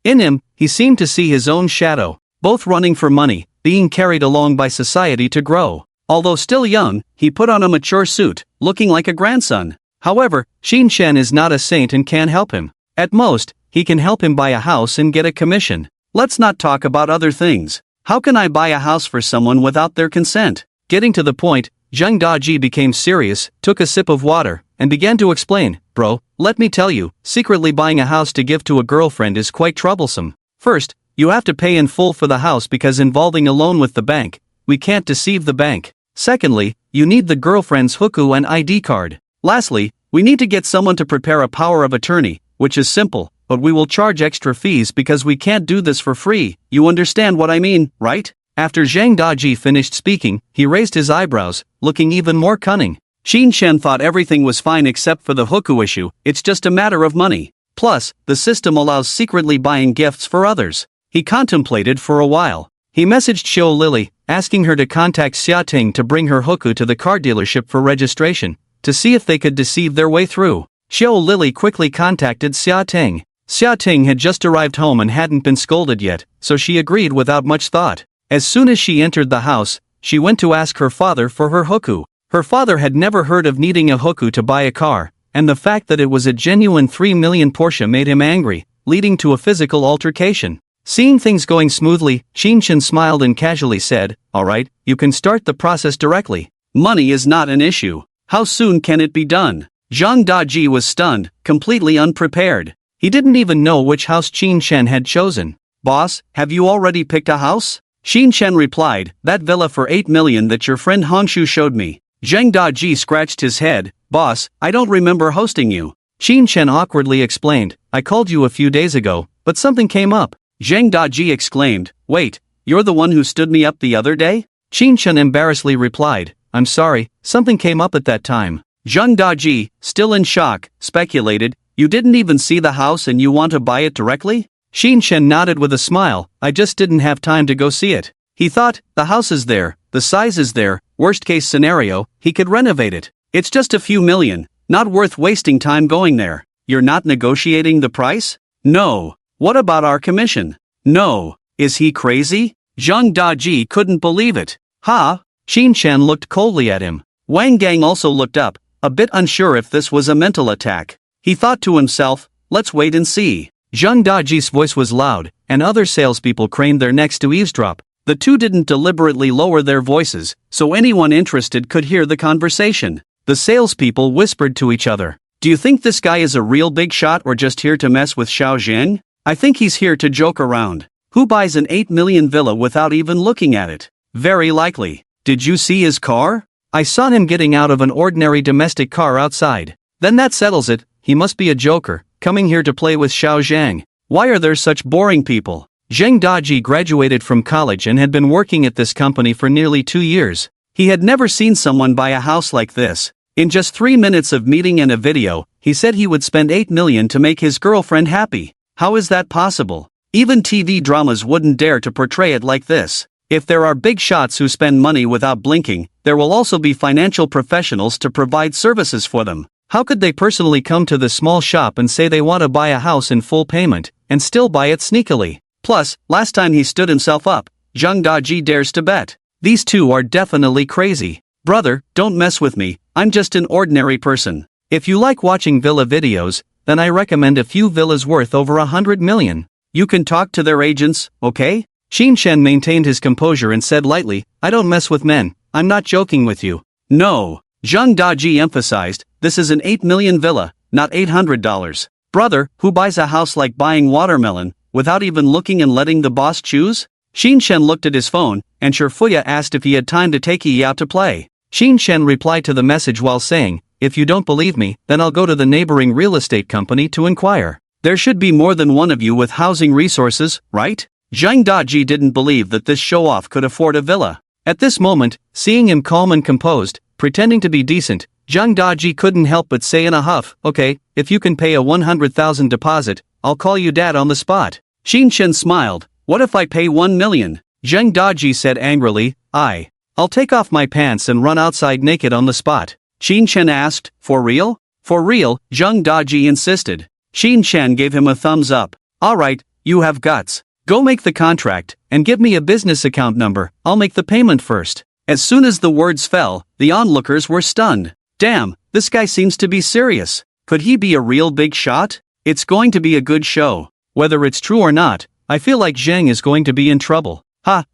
In him, he seemed to see his own shadow, both running for money, being carried along by society to grow. Although still young, he put on a mature suit, looking like a grandson. However, Xin Shen is not a saint and can't help him. At most, he can help him buy a house and get a commission. Let's not talk about other things. How can I buy a house for someone without their consent? Getting to the point, Zhang Daji became serious, took a sip of water, and began to explain, bro, let me tell you, secretly buying a house to give to a girlfriend is quite troublesome. First, you have to pay in full for the house because involving a loan with the bank, we can't deceive the bank. Secondly, you need the girlfriend's hukou and ID card. Lastly, we need to get someone to prepare a power of attorney, which is simple, but we will charge extra fees because we can't do this for free. You understand what I mean, right? After Zhang Daji finished speaking, he raised his eyebrows, looking even more cunning. Xin Shen thought everything was fine except for the hukou issue, it's just a matter of money. Plus, the system allows secretly buying gifts for others. He contemplated for a while. He messaged Xiao Lily, asking her to contact Xia Ting to bring her hukou to the car dealership for registration, to see if they could deceive their way through. Xiao Lily quickly contacted Xia Ting. Xia Ting had just arrived home and hadn't been scolded yet, so she agreed without much thought. As soon as she entered the house, she went to ask her father for her hukou. Her father had never heard of needing a hukou to buy a car, and the fact that it was a genuine 3 million Porsche made him angry, leading to a physical altercation. Seeing things going smoothly, Xin Shen smiled and casually said, alright, you can start the process directly. Money is not an issue. How soon can it be done? Zhang Daji was stunned, completely unprepared. He didn't even know which house Xin Shen had chosen. Boss, have you already picked a house? Xin Shen replied, that villa for 8 million that your friend Honshu showed me. Zhang Daji scratched his head, boss, I don't remember hosting you. Xin Shen awkwardly explained, I called you a few days ago, but something came up. Zhang Daji exclaimed, "Wait, you're the one who stood me up the other day?" Qin Shen embarrassedly replied, "I'm sorry, something came up at that time." Zhang Daji, still in shock, speculated, "You didn't even see the house and you want to buy it directly?" Qin Shen nodded with a smile, "I just didn't have time to go see it." He thought, the house is there, the size is there, worst case scenario, he could renovate it. It's just a few million, not worth wasting time going there. You're not negotiating the price? No. What about our commission? No. Is he crazy? Zhang Daji couldn't believe it. Ha! Qin Shen looked coldly at him. Wang Gang also looked up, a bit unsure if this was a mental attack. He thought to himself, let's wait and see. Zhang Daji's voice was loud, and other salespeople craned their necks to eavesdrop. The two didn't deliberately lower their voices, so anyone interested could hear the conversation. The salespeople whispered to each other, "Do you think this guy is a real big shot or just here to mess with Xiao Zheng? I think he's here to joke around. Who buys an 8 million villa without even looking at it? Very likely. Did you see his car? I saw him getting out of an ordinary domestic car outside. Then that settles it, he must be a joker, coming here to play with Xiao Zheng. Why are there such boring people?" Zhang Daji graduated from college and had been working at this company for nearly 2 years. He had never seen someone buy a house like this. In just 3 minutes of meeting and a video, he said he would spend 8 million to make his girlfriend happy. How is that possible? Even TV dramas wouldn't dare to portray it like this. If there are big shots who spend money without blinking, there will also be financial professionals to provide services for them. How could they personally come to the small shop and say they want to buy a house in full payment, and still buy it sneakily? Plus, last time he stood himself up, Zhang Daji dares to bet. These two are definitely crazy. Brother, don't mess with me, I'm just an ordinary person. If you like watching villa videos, then I recommend a few villas worth over 100 million. You can talk to their agents, okay? Qin Shen maintained his composure and said lightly, I don't mess with men, I'm not joking with you. No, Zhang Daji emphasized, this is an 8 million villa, not $800. Brother, who buys a house like buying watermelon, without even looking and letting the boss choose? Qin Shen looked at his phone, and Fuya asked if he had time to take Yi out to play. Qin Shen replied to the message while saying, if you don't believe me, then I'll go to the neighboring real estate company to inquire. There should be more than one of you with housing resources, right? Zhang Daji didn't believe that this show-off could afford a villa. At this moment, seeing him calm and composed, pretending to be decent, Zhang Daji couldn't help but say in a huff, okay, if you can pay a 100,000 deposit, I'll call you dad on the spot. Qin Shen smiled, what if I pay 1 million? Zhang Daji said angrily, I'll take off my pants and run outside naked on the spot. Qin Shen asked, for real? For real, Zhang Daji insisted. Qin Shen gave him a thumbs up. Alright, you have guts. Go make the contract, and give me a business account number, I'll make the payment first. As soon as the words fell, the onlookers were stunned. Damn, this guy seems to be serious. Could he be a real big shot? It's going to be a good show. Whether it's true or not, I feel like Zhang is going to be in trouble.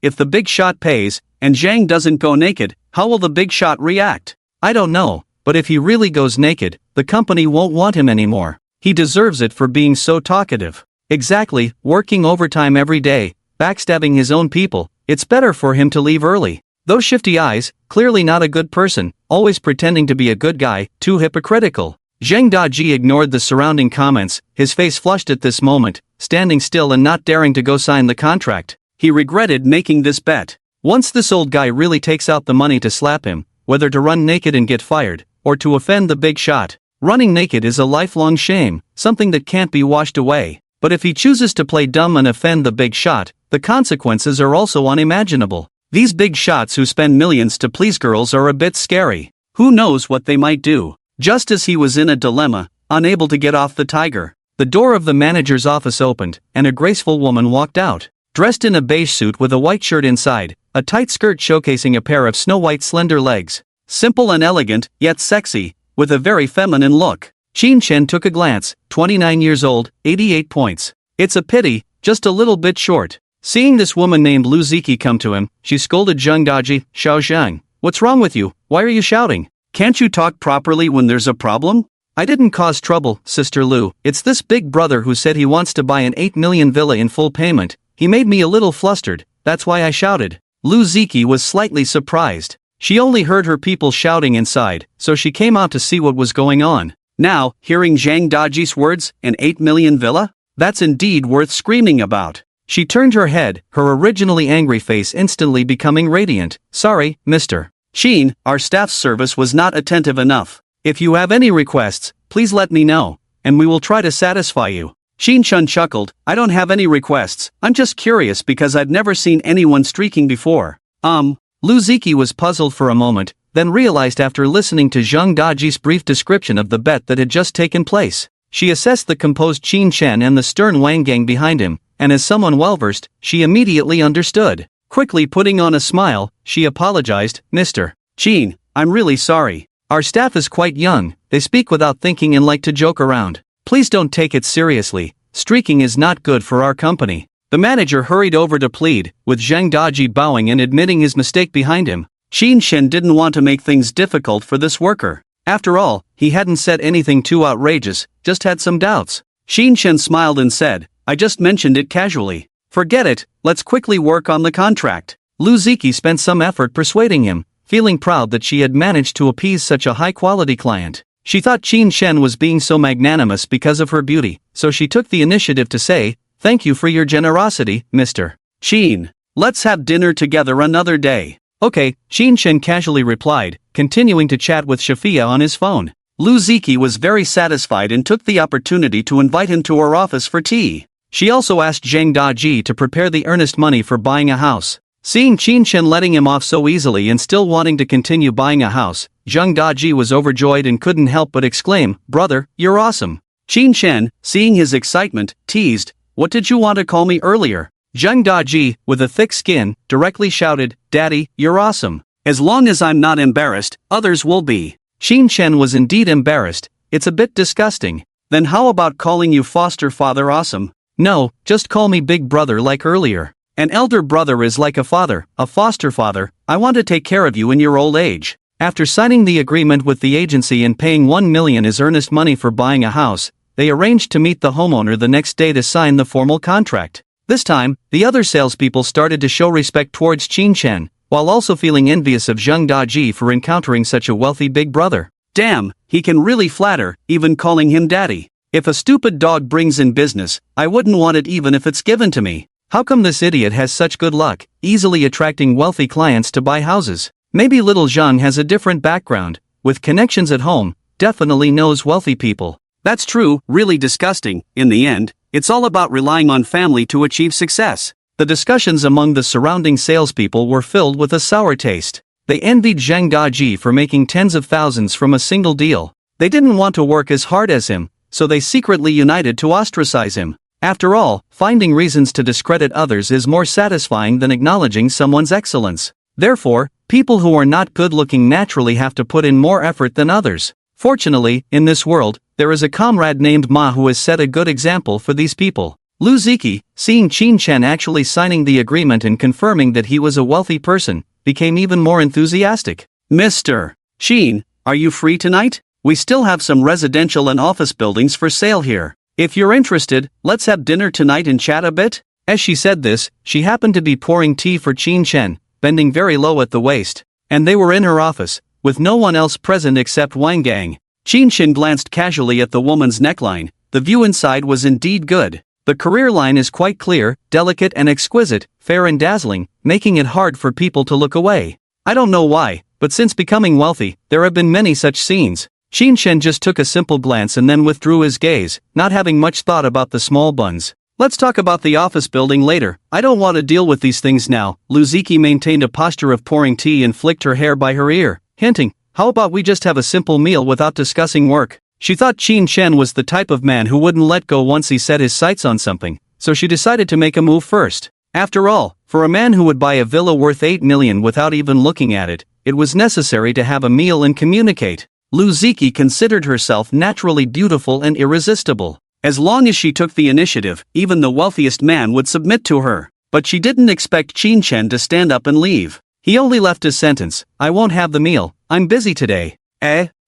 If the big shot pays, and Zhang doesn't go naked, how will the big shot react? I don't know, but if he really goes naked, the company won't want him anymore. He deserves it for being so talkative. Exactly, working overtime every day, backstabbing his own people, it's better for him to leave early. Those shifty eyes, clearly not a good person, always pretending to be a good guy, too hypocritical. Zhang Daji ignored the surrounding comments, his face flushed at this moment, standing still and not daring to go sign the contract. He regretted making this bet. Once this old guy really takes out the money to slap him, whether to run naked and get fired, or to offend the big shot, running naked is a lifelong shame, something that can't be washed away. But if he chooses to play dumb and offend the big shot, the consequences are also unimaginable. These big shots who spend millions to please girls are a bit scary. Who knows what they might do? Just as he was in a dilemma, unable to get off the tiger, the door of the manager's office opened, and a graceful woman walked out. Dressed in a beige suit with a white shirt inside, a tight skirt showcasing a pair of snow-white slender legs. Simple and elegant, yet sexy, with a very feminine look. Qin Shen took a glance, 29 years old, 88 points. It's a pity, just a little bit short. Seeing this woman named Lu Ziki come to him, she scolded Zhang Daji, Xiao Zhang, what's wrong with you, why are you shouting? Can't you talk properly when there's a problem? I didn't cause trouble, Sister Lu, it's this big brother who said he wants to buy an 8 million villa in full payment. He made me a little flustered, that's why I shouted. Lu Ziki was slightly surprised. She only heard her people shouting inside, so she came out to see what was going on. Now, hearing Zhang Daji's words, an 8 million villa? That's indeed worth screaming about. She turned her head, her originally angry face instantly becoming radiant. Sorry, Mr. Sheen, our staff service was not attentive enough. If you have any requests, please let me know, and we will try to satisfy you. Sheen Chun chuckled, I don't have any requests, I'm just curious because I've never seen anyone streaking before. Lu Ziki was puzzled for a moment, then realized after listening to Zheng Daji's brief description of the bet that had just taken place. She assessed the composed Qin Shen and the stern Wang Gang behind him, and as someone well-versed, she immediately understood. Quickly putting on a smile, she apologized, Mr. Qin, I'm really sorry. Our staff is quite young, they speak without thinking and like to joke around. Please don't take it seriously, streaking is not good for our company. The manager hurried over to plead, with Zheng Daji bowing and admitting his mistake behind him. Qin Shen didn't want to make things difficult for this worker. After all, he hadn't said anything too outrageous, just had some doubts. Qin Shen smiled and said, I just mentioned it casually. Forget it, let's quickly work on the contract. Lu Ziki spent some effort persuading him, feeling proud that she had managed to appease such a high-quality client. She thought Qin Shen was being so magnanimous because of her beauty, so she took the initiative to say, Thank you for your generosity, Mr. Qin, let's have dinner together another day. Okay, Qin Shen casually replied, continuing to chat with Shafia on his phone. Lu Ziki was very satisfied and took the opportunity to invite him to her office for tea. She also asked Zheng Daji to prepare the earnest money for buying a house. Seeing Qin Shen letting him off so easily and still wanting to continue buying a house, Zheng Daji was overjoyed and couldn't help but exclaim, Brother, you're awesome. Qin Shen, seeing his excitement, teased, What did you want to call me earlier? Zheng Daji, with a thick skin, directly shouted, Daddy, you're awesome. As long as I'm not embarrassed, others will be. Qin Shen was indeed embarrassed, it's a bit disgusting. Then how about calling you foster father awesome? No, just call me big brother like earlier. An elder brother is like a father, a foster father, I want to take care of you in your old age. After signing the agreement with the agency and paying 1 million as earnest money for buying a house, they arranged to meet the homeowner the next day to sign the formal contract. This time, the other salespeople started to show respect towards Qin Shen, while also feeling envious of Zheng Daji for encountering such a wealthy big brother. Damn, he can really flatter, even calling him daddy. If a stupid dog brings in business, I wouldn't want it even if it's given to me. How come this idiot has such good luck, easily attracting wealthy clients to buy houses? Maybe little Zheng has a different background, with connections at home, definitely knows wealthy people. That's true, really disgusting. In the end, it's all about relying on family to achieve success. The discussions among the surrounding salespeople were filled with a sour taste. They envied Zheng Daji for making tens of thousands from a single deal. They didn't want to work as hard as him, so they secretly united to ostracize him. After all, finding reasons to discredit others is more satisfying than acknowledging someone's excellence. Therefore, people who are not good-looking naturally have to put in more effort than others. Fortunately, in this world, there is a comrade named Ma who has set a good example for these people. Lu Ziki, seeing Qin Shen actually signing the agreement and confirming that he was a wealthy person, became even more enthusiastic. Mr. Qin, are you free tonight? We still have some residential and office buildings for sale here. If you're interested, let's have dinner tonight and chat a bit. As she said this, she happened to be pouring tea for Qin Shen, bending very low at the waist, and they were in her office, with no one else present except Wang Gang. Qin Shen glanced casually at the woman's neckline. The view inside was indeed good. The career line is quite clear, delicate and exquisite, fair and dazzling, making it hard for people to look away. I don't know why, but since becoming wealthy, there have been many such scenes. Qin Shen just took a simple glance and then withdrew his gaze, not having much thought about the small buns. Let's talk about the office building later, I don't want to deal with these things now. Lu Ziki maintained a posture of pouring tea and flicked her hair by her ear, hinting, how about we just have a simple meal without discussing work? She thought Qin Shen was the type of man who wouldn't let go once he set his sights on something, so she decided to make a move first. After all, for a man who would buy a villa worth 8 million without even looking at it, it was necessary to have a meal and communicate. Lu Ziki considered herself naturally beautiful and irresistible. As long as she took the initiative, even the wealthiest man would submit to her. But she didn't expect Qin Shen to stand up and leave. He only left his sentence, I won't have the meal, I'm busy today.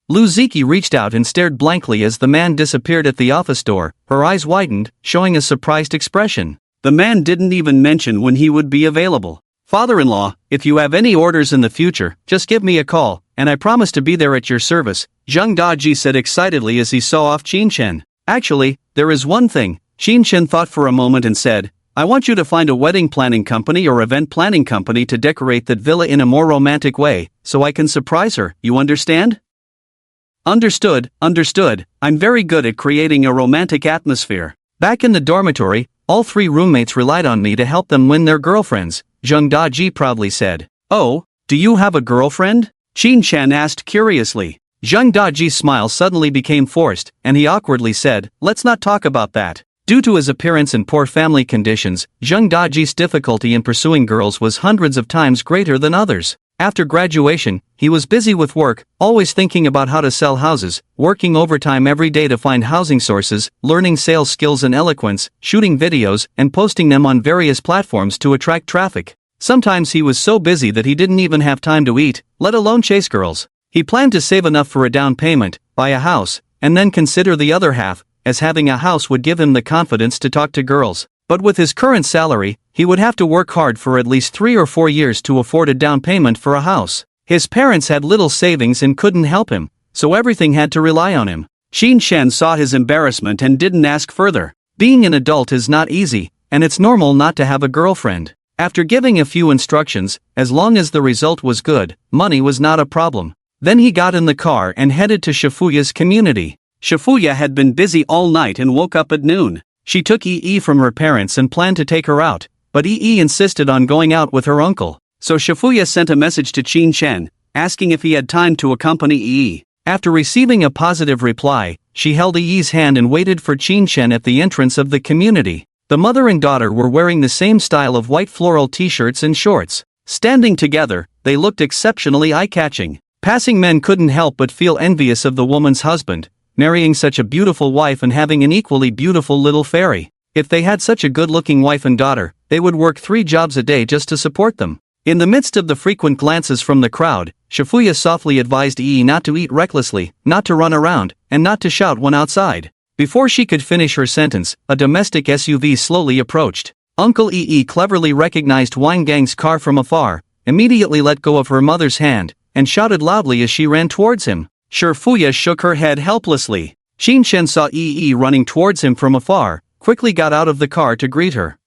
Lu Ziki reached out and stared blankly as the man disappeared at the office door, her eyes widened, showing a surprised expression. The man didn't even mention when he would be available. Father-in-law, if you have any orders in the future, just give me a call, and I promise to be there at your service, Zheng Daji said excitedly as he saw off Qin Shen. Actually, there is one thing. Qin Shen thought for a moment and said, I want you to find a wedding planning company or event planning company to decorate that villa in a more romantic way, so I can surprise her, you understand? Understood, understood. I'm very good at creating a romantic atmosphere. Back in the dormitory, all 3 roommates relied on me to help them win their girlfriends, Zheng Daji proudly said. Oh, do you have a girlfriend? Qin Shan asked curiously. Zheng Daji's smile suddenly became forced, and he awkwardly said, let's not talk about that. Due to his appearance and poor family conditions, Zheng Daji's difficulty in pursuing girls was hundreds of times greater than others. After graduation, he was busy with work, always thinking about how to sell houses, working overtime every day to find housing sources, learning sales skills and eloquence, shooting videos, and posting them on various platforms to attract traffic. Sometimes he was so busy that he didn't even have time to eat, let alone chase girls. He planned to save enough for a down payment, buy a house, and then consider the other half, as having a house would give him the confidence to talk to girls. But with his current salary, he would have to work hard for at least 3 or 4 years to afford a down payment for a house. His parents had little savings and couldn't help him, so everything had to rely on him. Qin Shan saw his embarrassment and didn't ask further. Being an adult is not easy, and it's normal not to have a girlfriend. After giving a few instructions, as long as the result was good, money was not a problem. Then he got in the car and headed to Shifuya's community. Shifuya had been busy all night and woke up at noon. She took Yi from her parents and planned to take her out, but Yi insisted on going out with her uncle. So Shifuya sent a message to Qin Shan, asking if he had time to accompany Yi. After receiving a positive reply, she held Yi's hand and waited for Qin Shan at the entrance of the community. The mother and daughter were wearing the same style of white floral t-shirts and shorts. Standing together, they looked exceptionally eye-catching. Passing men couldn't help but feel envious of the woman's husband, marrying such a beautiful wife and having an equally beautiful little fairy. If they had such a good-looking wife and daughter, they would work 3 jobs a day just to support them. In the midst of the frequent glances from the crowd, Shifuya softly advised Yi not to eat recklessly, not to run around, and not to shout when outside. Before she could finish her sentence, a domestic SUV slowly approached. Uncle Yi cleverly recognized Wang Gang's car from afar, immediately let go of her mother's hand, and shouted loudly as she ran towards him. Shifuya shook her head helplessly. Qin Shan saw Yi running towards him from afar, quickly got out of the car to greet her.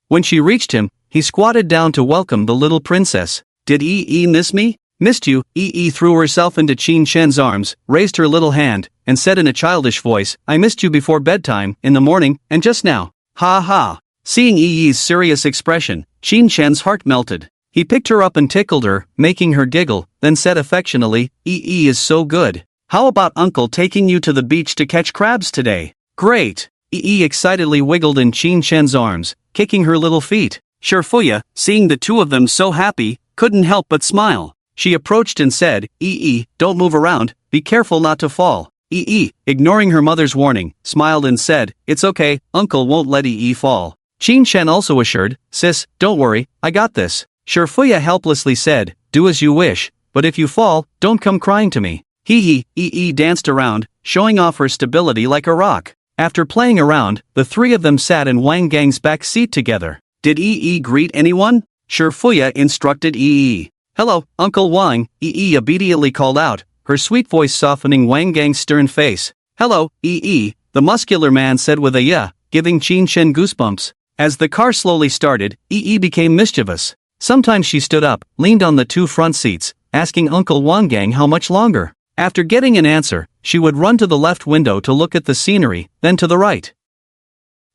When she reached him, he squatted down to welcome the little princess. Did Yi miss me? Missed you. Yi threw herself into Qin Shan's arms, raised her little hand, and said in a childish voice, I missed you before bedtime, in the morning, and just now. Ha ha. Seeing Yi's serious expression, Qin Shan's heart melted. He picked her up and tickled her, making her giggle, then said affectionately, Yi is so good. How about Uncle taking you to the beach to catch crabs today? Great. Yi excitedly wiggled in Qin Shan's arms, kicking her little feet. Shifuya, seeing the two of them so happy, couldn't help but smile. She approached and said, Yi, don't move around, be careful not to fall. Yi, ignoring her mother's warning, smiled and said, it's okay, Uncle won't let Yi fall. Qin Shan also assured, sis, don't worry, I got this. Shifuya helplessly said, do as you wish, but if you fall, don't come crying to me. Yi danced around, showing off her stability like a rock. After playing around, the 3 of them sat in Wang Gang's back seat together. Did Yi greet anyone? Shifuya instructed Yi. Hello, Uncle Wang, Yi obediently called out, her sweet voice softening Wang Gang's stern face. Hello, Yi, the muscular man said with a yeah, giving Qin Shan goosebumps. As the car slowly started, Yi became mischievous. Sometimes she stood up, leaned on the 2 front seats, asking Uncle Wang Gang how much longer. After getting an answer, she would run to the left window to look at the scenery, then to the right.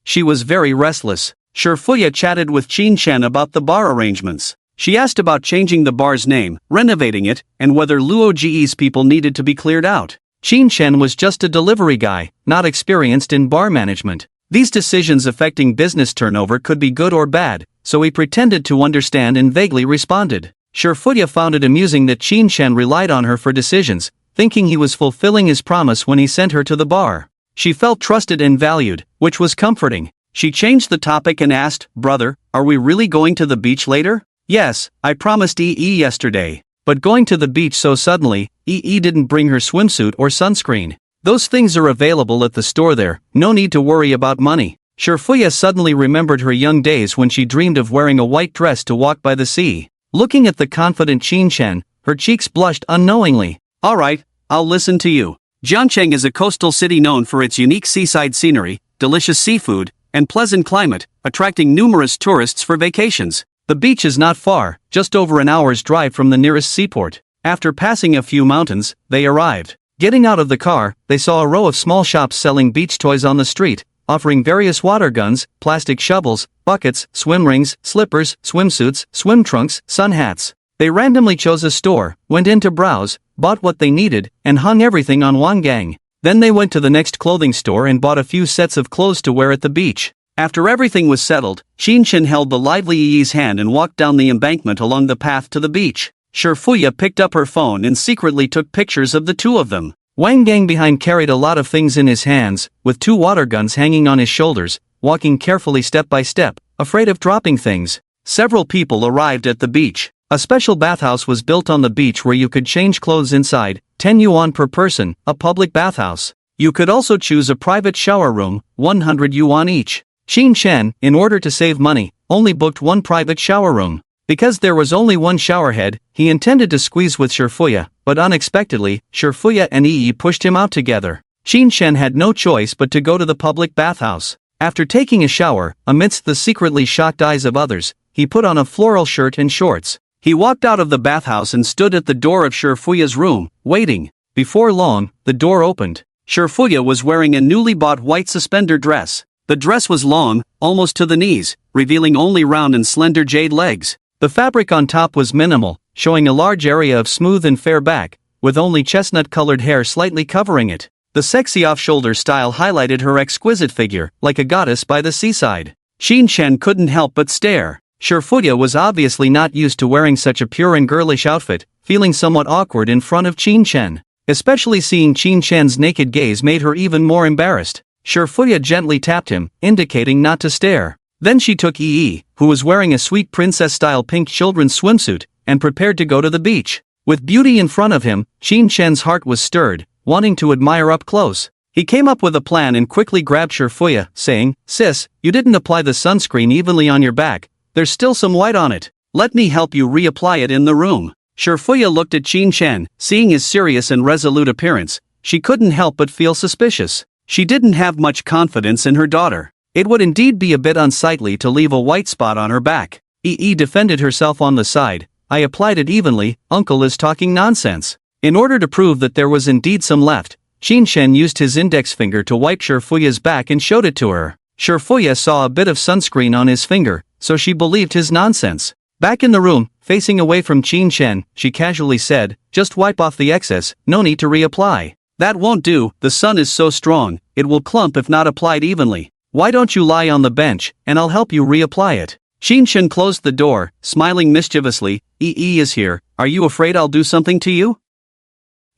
She was very restless. Shifuya chatted with Qin Shan about the bar arrangements. She asked about changing the bar's name, renovating it, and whether Luo Ji's people needed to be cleared out. Qin Shan was just a delivery guy, not experienced in bar management. These decisions affecting business turnover could be good or bad, so he pretended to understand and vaguely responded. Shifuya found it amusing that Qin Shan relied on her for decisions, thinking he was fulfilling his promise when he sent her to the bar. She felt trusted and valued, which was comforting. She changed the topic and asked, brother, are we really going to the beach later? Yes, I promised Yi yesterday. But going to the beach so suddenly, Yi didn't bring her swimsuit or sunscreen. Those things are available at the store there, no need to worry about money. Shifuya suddenly remembered her young days when she dreamed of wearing a white dress to walk by the sea. Looking at the confident Qin Shan, her cheeks blushed unknowingly. Alright, I'll listen to you. Jiancheng is a coastal city known for its unique seaside scenery, delicious seafood, and pleasant climate, attracting numerous tourists for vacations. The beach is not far, just over an hour's drive from the nearest seaport. After passing a few mountains, they arrived. Getting out of the car, they saw a row of small shops selling beach toys on the street, offering various water guns, plastic shovels, buckets, swim rings, slippers, swimsuits, swim trunks, sun hats. They randomly chose a store, went in to browse, bought what they needed, and hung everything on one gang. Then they went to the next clothing store and bought a few sets of clothes to wear at the beach. After everything was settled, Shinshin held the lively Yi's hand and walked down the embankment along the path to the beach. Shifuya picked up her phone and secretly took pictures of the two of them. Wang Gang behind carried a lot of things in his hands, with 2 water guns hanging on his shoulders, walking carefully step by step, afraid of dropping things. Several people arrived at the beach. A special bathhouse was built on the beach where you could change clothes inside, 10 yuan per person, a public bathhouse. You could also choose a private shower room, 100 yuan each. Xin Shen, in order to save money, only booked one private shower room. Because there was only one showerhead, he intended to squeeze with Shifuya, but unexpectedly, Shifuya and Yi pushed him out together. Xin Shen had no choice but to go to the public bathhouse. After taking a shower, amidst the secretly shocked eyes of others, he put on a floral shirt and shorts. He walked out of the bathhouse and stood at the door of Shifuya's room, waiting. Before long, the door opened. Shifuya was wearing a newly bought white suspender dress. The dress was long, almost to the knees, revealing only round and slender jade legs. The fabric on top was minimal, showing a large area of smooth and fair back, with only chestnut-colored hair slightly covering it. The sexy off-shoulder style highlighted her exquisite figure, like a goddess by the seaside. Xin Shen couldn't help but stare. Shifuya was obviously not used to wearing such a pure and girlish outfit, feeling somewhat awkward in front of Qin Shen. Especially seeing Qin Shen's naked gaze made her even more embarrassed. Shifuya gently tapped him, indicating not to stare. Then she took Yi, who was wearing a sweet princess-style pink children's swimsuit, and prepared to go to the beach. With beauty in front of him, Qin Shen's heart was stirred, wanting to admire up close. He came up with a plan and quickly grabbed Shifuya, saying, "Sis, you didn't apply the sunscreen evenly on your back. There's still some white on it. Let me help you reapply it in the room." Shifuya looked at Qin Shen, seeing his serious and resolute appearance. She couldn't help but feel suspicious. She didn't have much confidence in her daughter. It would indeed be a bit unsightly to leave a white spot on her back. Yi defended herself on the side. "I applied it evenly, uncle is talking nonsense." In order to prove that there was indeed some left, Qin Shen used his index finger to wipe Shifuya's back and showed it to her. Shifuya saw a bit of sunscreen on his finger, so she believed his nonsense. Back in the room, facing away from Qin Shen, she casually said, "Just wipe off the excess, no need to reapply." "That won't do, the sun is so strong, it will clump if not applied evenly. Why don't you lie on the bench, and I'll help you reapply it." Qin Shen closed the door, smiling mischievously. "Yi is here, are you afraid I'll do something to you?"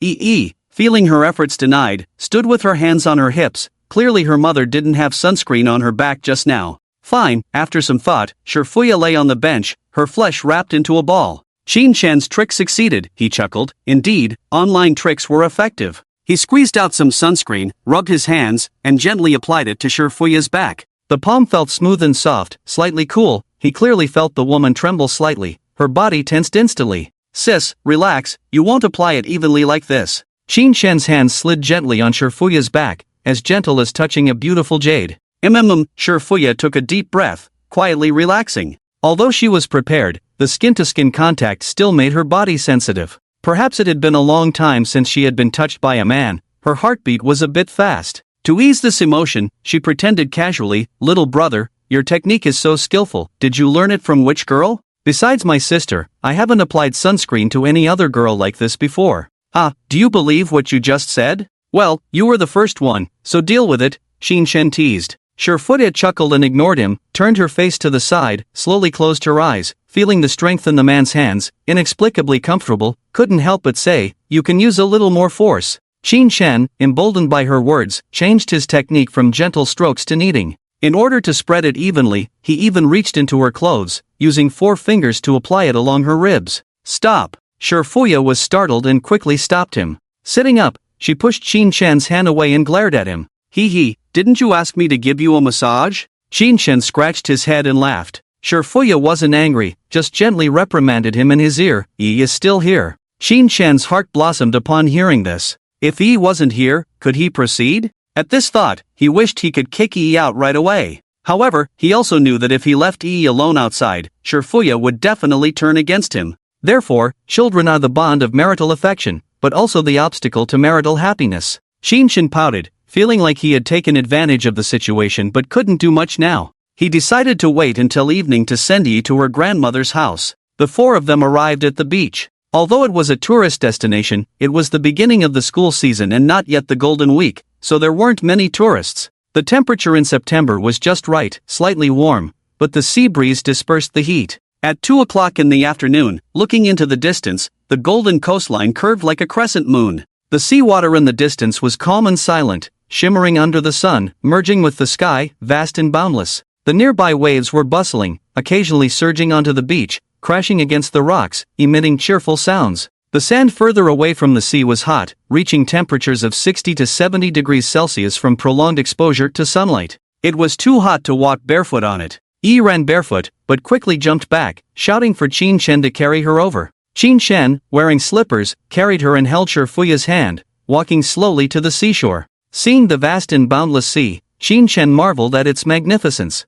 Yi, feeling her efforts denied, stood with her hands on her hips. Clearly her mother didn't have sunscreen on her back just now. Fine, after some thought, Shifuya lay on the bench, her flesh wrapped into a ball. Qin Shen's trick succeeded, he chuckled. Indeed, online tricks were effective. He squeezed out some sunscreen, rubbed his hands, and gently applied it to Shifuya's back. The palm felt smooth and soft, slightly cool. He clearly felt the woman tremble slightly. Her body tensed instantly. "Sis, relax, you won't apply it evenly like this." Qin Shen's hands slid gently on Shifuya's back, as gentle as touching a beautiful jade. Shifuya took a deep breath, quietly relaxing. Although she was prepared, the skin-to-skin contact still made her body sensitive. Perhaps it had been a long time since she had been touched by a man. Her heartbeat was a bit fast. To ease this emotion, she pretended casually, "Little brother, your technique is so skillful, did you learn it from which girl? Besides my sister, I haven't applied sunscreen to any other girl like this before." "Ah, do you believe what you just said? Well, you were the first one, so deal with it," Qin Shen teased. Shifuya chuckled and ignored him, turned her face to the side, slowly closed her eyes, feeling the strength in the man's hands, inexplicably comfortable, couldn't help but say, "You can use a little more force." Qin Shen, emboldened by her words, changed his technique from gentle strokes to kneading. In order to spread it evenly, he even reached into her clothes, using 4 fingers to apply it along her ribs. "Stop!" Shifuya was startled and quickly stopped him. Sitting up, she pushed Qin Shen's hand away and glared at him. He, didn't you ask me to give you a massage?" Qin Shen scratched his head and laughed. Shifuya wasn't angry, just gently reprimanded him in his ear. "Yi is still here." Qin Shen's heart blossomed upon hearing this. If Yi wasn't here, could he proceed? At this thought, he wished he could kick Yi out right away. However, he also knew that if he left Yi alone outside, Fuya would definitely turn against him. Therefore, children are the bond of marital affection, but also the obstacle to marital happiness. Shinshin pouted, feeling like he had taken advantage of the situation but couldn't do much now. He decided to wait until evening to send Yi to her grandmother's house. The four of them arrived at the beach. Although it was a tourist destination, it was the beginning of the school season and not yet the Golden Week, so there weren't many tourists. The temperature in September was just right, slightly warm, but the sea breeze dispersed the heat. At 2 o'clock in the afternoon, looking into the distance, the golden coastline curved like a crescent moon. The seawater in the distance was calm and silent, shimmering under the sun, merging with the sky, vast and boundless. The nearby waves were bustling, occasionally surging onto the beach, crashing against the rocks, emitting cheerful sounds. The sand further away from the sea was hot, reaching temperatures of 60 to 70 degrees Celsius from prolonged exposure to sunlight. It was too hot to walk barefoot on it. Yi ran barefoot, but quickly jumped back, shouting for Qin Shen to carry her over. Qin Shen, wearing slippers, carried her and held Fuya's hand, walking slowly to the seashore. Seeing the vast and boundless sea, Qin Shen marveled at its magnificence.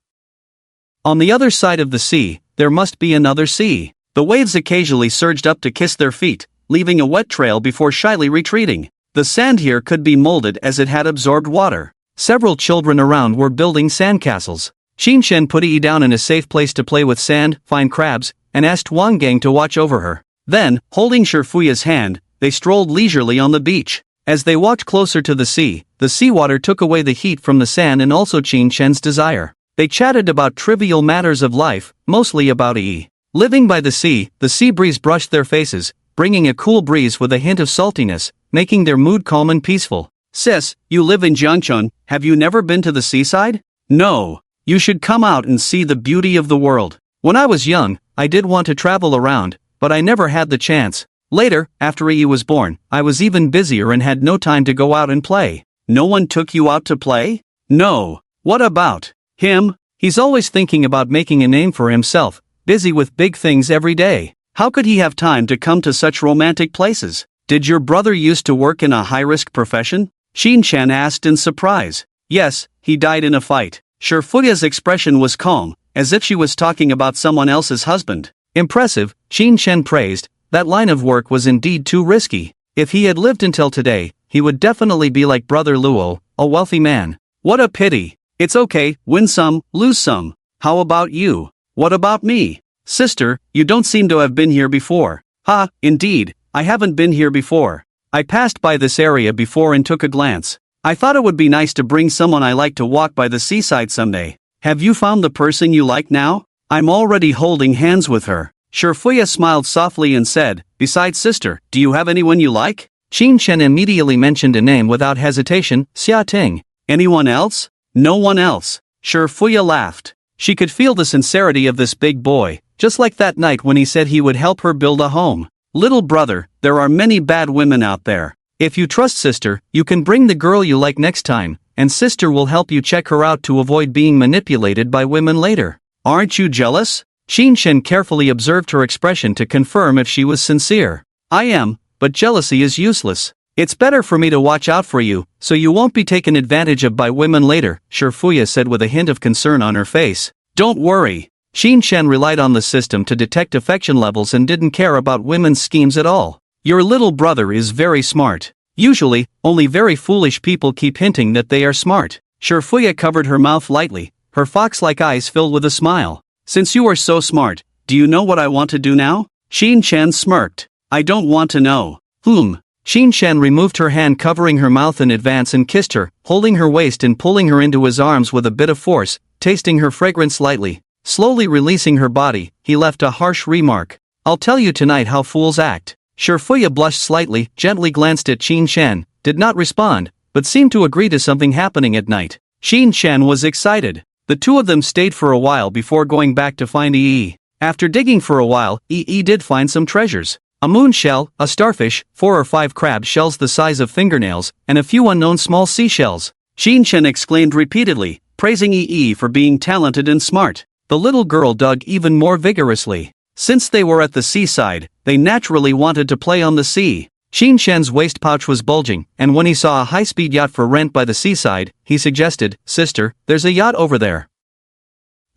On the other side of the sea, there must be another sea. The waves occasionally surged up to kiss their feet, leaving a wet trail before shyly retreating. The sand here could be molded as it had absorbed water. Several children around were building sandcastles. Qin Shen put Yi down in a safe place to play with sand, find crabs, and asked Wang Gang to watch over her. Then, holding Fuya's hand, they strolled leisurely on the beach. As they walked closer to the seawater took away the heat from the sand and also Qin Shen's desire. They chatted about trivial matters of life, mostly about Yi. Living by the sea breeze brushed their faces, bringing a cool breeze with a hint of saltiness, making their mood calm and peaceful. "Sis, you live in Jiangchun, have you never been to the seaside?" "No. You should come out and see the beauty of the world. When I was young, I did want to travel around, but I never had the chance. Later, after Yi was born, I was even busier and had no time to go out and play." "No one took you out to play?" "No. What about him? He's always thinking about making a name for himself, busy with big things every day. How could he have time to come to such romantic places?" "Did your brother used to work in a high-risk profession?" Qin Shen asked in surprise. "Yes, he died in a fight." Fuya's expression was calm, as if she was talking about someone else's husband. "Impressive," Qin Shen praised. "That line of work was indeed too risky. If he had lived until today, he would definitely be like Brother Luo, a wealthy man." "What a pity. It's okay, win some, lose some. How about you?" "What about me?" "Sister, you don't seem to have been here before." "Ha, indeed, I haven't been here before. I passed by this area before and took a glance. I thought it would be nice to bring someone I like to walk by the seaside someday." "Have you found the person you like now?" "I'm already holding hands with her." Fuya smiled softly and said, "Besides sister, do you have anyone you like?" Qin Shen immediately mentioned a name without hesitation, Xia Ting. "Anyone else?" "No one else." Fuya laughed. She could feel the sincerity of this big boy, just like that night when he said he would help her build a home. "Little brother, there are many bad women out there. If you trust sister, you can bring the girl you like next time, and sister will help you check her out to avoid being manipulated by women later." "Aren't you jealous?" Qin Shen carefully observed her expression to confirm if she was sincere. "I am, but jealousy is useless. It's better for me to watch out for you, so you won't be taken advantage of by women later," Fuya said with a hint of concern on her face. "Don't worry." Qin Shen relied on the system to detect affection levels and didn't care about women's schemes at all. "Your little brother is very smart. Usually, only very foolish people keep hinting that they are smart." Fuya covered her mouth lightly, her fox-like eyes filled with a smile. "Since you are so smart, do you know what I want to do now?" Qin Shen smirked. "I don't want to know." Qin Shen removed her hand covering her mouth in advance and kissed her, holding her waist and pulling her into his arms with a bit of force, tasting her fragrance lightly. Slowly releasing her body, he left a harsh remark. "I'll tell you tonight how fools act." Fuya blushed slightly, gently glanced at Qin Shen, did not respond, but seemed to agree to something happening at night. Qin Shen was excited. The two of them stayed for a while before going back to find Yi. After digging for a while, Yi did find some treasures. A moon shell, a starfish, 4 or 5 crab shells the size of fingernails, and a few unknown small seashells. Qin Shen exclaimed repeatedly, praising Yi for being talented and smart. The little girl dug even more vigorously. Since they were at the seaside, they naturally wanted to play on the sea. Qin Shen's waist pouch was bulging, and when he saw a high-speed yacht for rent by the seaside, he suggested, "Sister, there's a yacht over there.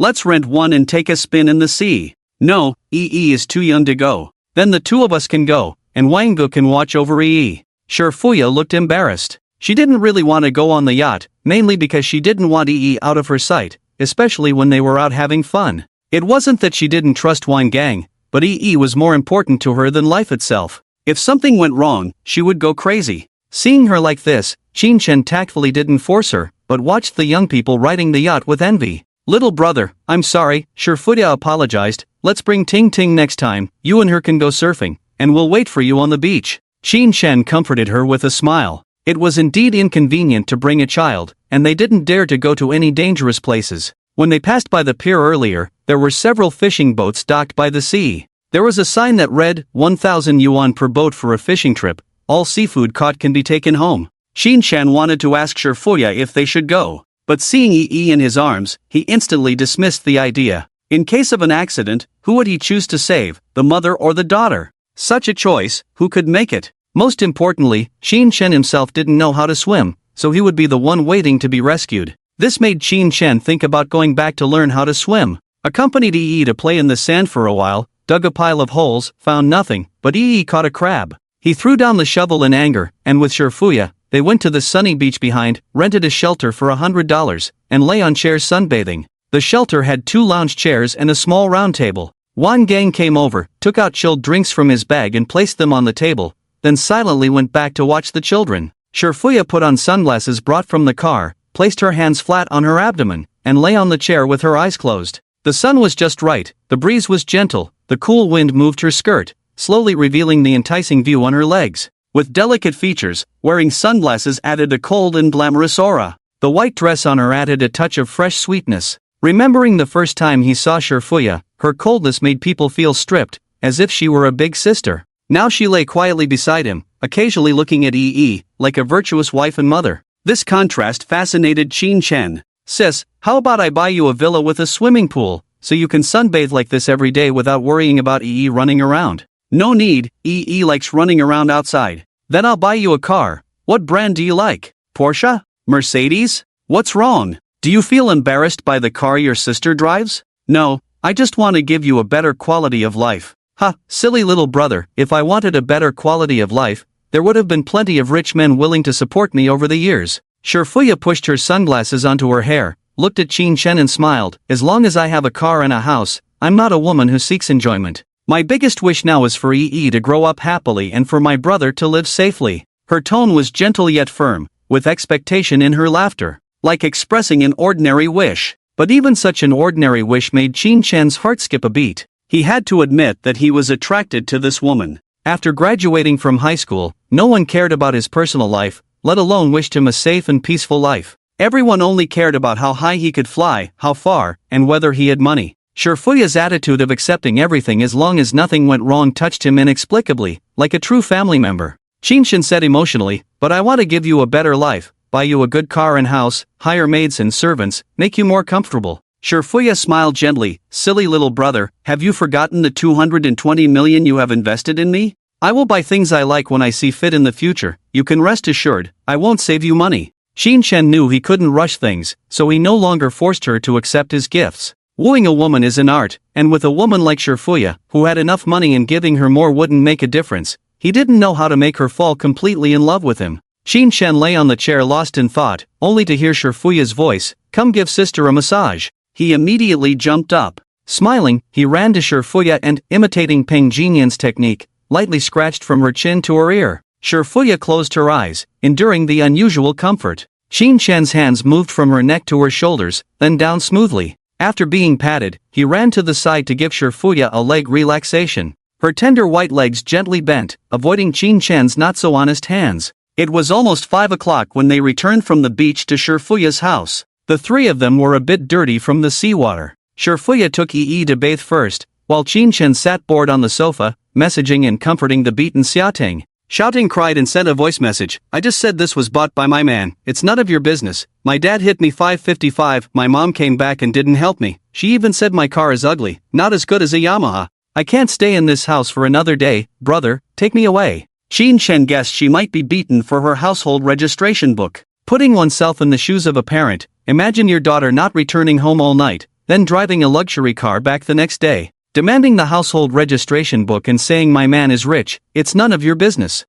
Let's rent one and take a spin in the sea. No, EE is too young to go. Then the two of us can go, and Wangu can watch over EE. Shurfuya looked embarrassed. She didn't really want to go on the yacht, mainly because she didn't want EE out of her sight, especially when they were out having fun. It wasn't that she didn't trust Wangang, but EE was more important to her than life itself. If something went wrong, she would go crazy. Seeing her like this, Qin Shen tactfully didn't force her, but watched the young people riding the yacht with envy. Little brother, I'm sorry, Shurfuya apologized. Let's bring Ting Ting next time. You and her can go surfing, and we'll wait for you on the beach. Qin Shen comforted her with a smile. It was indeed inconvenient to bring a child, and they didn't dare to go to any dangerous places. When they passed by the pier earlier, there were several fishing boats docked by the sea. There was a sign that read, 1,000 yuan per boat for a fishing trip. All seafood caught can be taken home. Qin Shen wanted to ask Shurfuya if they should go, but seeing EE in his arms, he instantly dismissed the idea. In case of an accident, who would he choose to save, the mother or the daughter? Such a choice, who could make it? Most importantly, Qin Shen himself didn't know how to swim, so he would be the one waiting to be rescued. This made Qin Shen think about going back to learn how to swim. Accompanied EE to play in the sand for a while, dug a pile of holes, found nothing, but EE caught a crab. He threw down the shovel in anger, and with Shurfuya, they went to the sunny beach behind, rented a shelter for $100, and lay on chairs sunbathing. The shelter had 2 lounge chairs and a small round table. Wan Gang came over, took out chilled drinks from his bag and placed them on the table, then silently went back to watch the children. Shurfuya put on sunglasses brought from the car, placed her hands flat on her abdomen, and lay on the chair with her eyes closed. The sun was just right, the breeze was gentle, the cool wind moved her skirt, slowly revealing the enticing view on her legs. With delicate features, wearing sunglasses added a cold and glamorous aura. The white dress on her added a touch of fresh sweetness. Remembering the first time he saw Shurfuya, her coldness made people feel stripped, as if she were a big sister. Now she lay quietly beside him, occasionally looking at EE, like a virtuous wife and mother. This contrast fascinated Qin Shen. Sis, how about I buy you a villa with a swimming pool, so you can sunbathe like this every day without worrying about EE running around? No need, EE likes running around outside. Then I'll buy you a car. What brand do you like? Porsche? Mercedes? What's wrong? Do you feel embarrassed by the car your sister drives? No, I just want to give you a better quality of life. Ha, silly little brother, if I wanted a better quality of life, there would have been plenty of rich men willing to support me over the years. Shurfuya pushed her sunglasses onto her hair, looked at Qin Shen and smiled. As long as I have a car and a house, I'm not a woman who seeks enjoyment. My biggest wish now is for EE to grow up happily and for my brother to live safely. Her tone was gentle yet firm, with expectation in her laughter, like expressing an ordinary wish. But even such an ordinary wish made Qin Shen's heart skip a beat. He had to admit that he was attracted to this woman. After graduating from high school, no one cared about his personal life, let alone wished him a safe and peaceful life. Everyone only cared about how high he could fly, how far, and whether he had money. Shurfuya's attitude of accepting everything as long as nothing went wrong touched him inexplicably, like a true family member. Qin Shen said emotionally, but I want to give you a better life, buy you a good car and house, hire maids and servants, make you more comfortable. Shurfuya smiled gently. Silly little brother, have you forgotten the 220 million you have invested in me? I will buy things I like when I see fit in the future. You can rest assured, I won't save you money. Qin Shen knew he couldn't rush things, so he no longer forced her to accept his gifts. Wooing a woman is an art, and with a woman like Shurfuya, who had enough money and giving her more wouldn't make a difference, he didn't know how to make her fall completely in love with him. Qin Shen lay on the chair lost in thought, only to hear Shurfuya's voice, come give sister a massage. He immediately jumped up. Smiling, he ran to Shurfuya and, imitating Peng Jinyan's technique, lightly scratched from her chin to her ear. Shurfuya closed her eyes, enduring the unusual comfort. Qin Shen's hands moved from her neck to her shoulders, then down smoothly. After being patted, he ran to the side to give Shurfuya a leg relaxation. Her tender white legs gently bent, avoiding Qin Shen's not-so-honest hands. It was almost 5 o'clock when they returned from the beach to Shurfuya's house. The three of them were a bit dirty from the seawater. Shurfuya took EE to bathe first, while Qin Shen sat bored on the sofa, messaging and comforting the beaten Xiating. Xiating cried and sent a voice message. I just said this was bought by my man. It's none of your business. My dad hit me 555. My mom came back and didn't help me. She even said my car is ugly, not as good as a Yamaha. I can't stay in this house for another day. Brother, take me away. Qin Shen guessed she might be beaten for her household registration book. Putting oneself in the shoes of a parent, imagine your daughter not returning home all night, then driving a luxury car back the next day, demanding the household registration book and saying my man is rich, it's none of your business.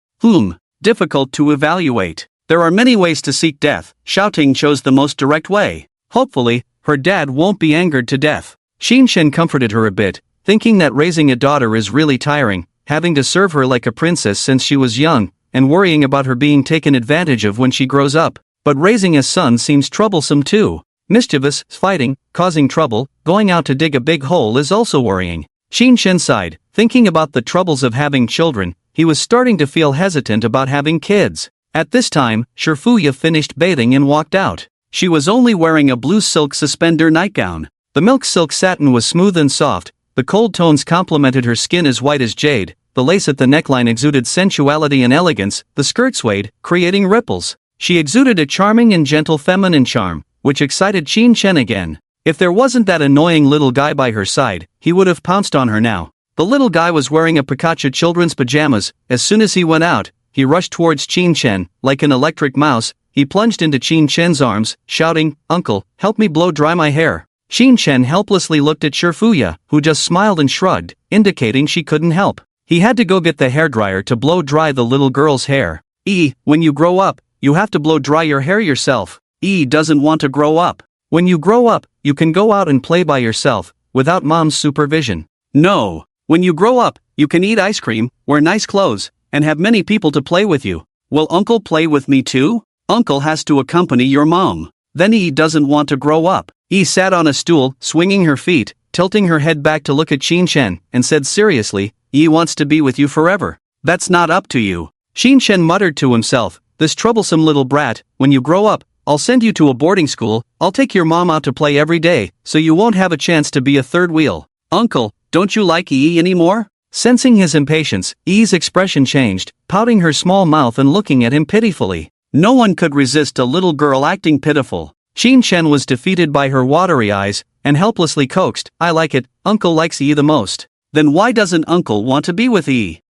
Difficult to evaluate. There are many ways to seek death, shouting chose the most direct way. Hopefully, her dad won't be angered to death. Shinshin comforted her a bit, thinking that raising a daughter is really tiring, having to serve her like a princess since she was young, and worrying about her being taken advantage of when she grows up. But raising a son seems troublesome too. Mischievous, fighting, causing trouble, going out to dig a big hole is also worrying. Shinshin sighed, thinking about the troubles of having children. He was starting to feel hesitant about having kids. At this time, Shifuya finished bathing and walked out. She was only wearing a blue silk suspender nightgown. The milk silk satin was smooth and soft, the cold tones complemented her skin as white as jade, the lace at the neckline exuded sensuality and elegance, the skirt swayed, creating ripples. She exuded a charming and gentle feminine charm, which excited Shinshin again. If there wasn't that annoying little guy by her side, he would have pounced on her now. The little guy was wearing a Pikachu children's pajamas. As soon as he went out, he rushed towards Shinshin, like an electric mouse. He plunged into Shinshin's arms, shouting, "Uncle, help me blow dry my hair." Shinshin helplessly looked at Shifuya, who just smiled and shrugged, indicating she couldn't help. He had to go get the hairdryer to blow dry the little girl's hair. When you grow up, you have to blow dry your hair yourself. Doesn't want to grow up. When you grow up, you can go out and play by yourself, without mom's supervision. No. When you grow up, you can eat ice cream, wear nice clothes, and have many people to play with you. Will Uncle play with me too? Uncle has to accompany your mom. Then doesn't want to grow up. Sat on a stool, swinging her feet, tilting her head back to look at Shinshin, and said seriously, wants to be with you forever. That's not up to you. Shinshin muttered to himself, this troublesome little brat, when you grow up, I'll send you to a boarding school, I'll take your mom out to play every day, so you won't have a chance to be a third wheel. Uncle, don't you like anymore? Sensing his impatience, E's expression changed, pouting her small mouth and looking at him pitifully. No one could resist a little girl acting pitiful. Shinshin was defeated by her watery eyes, and helplessly coaxed, I like it, Uncle likes the most. Then why doesn't Uncle want to be with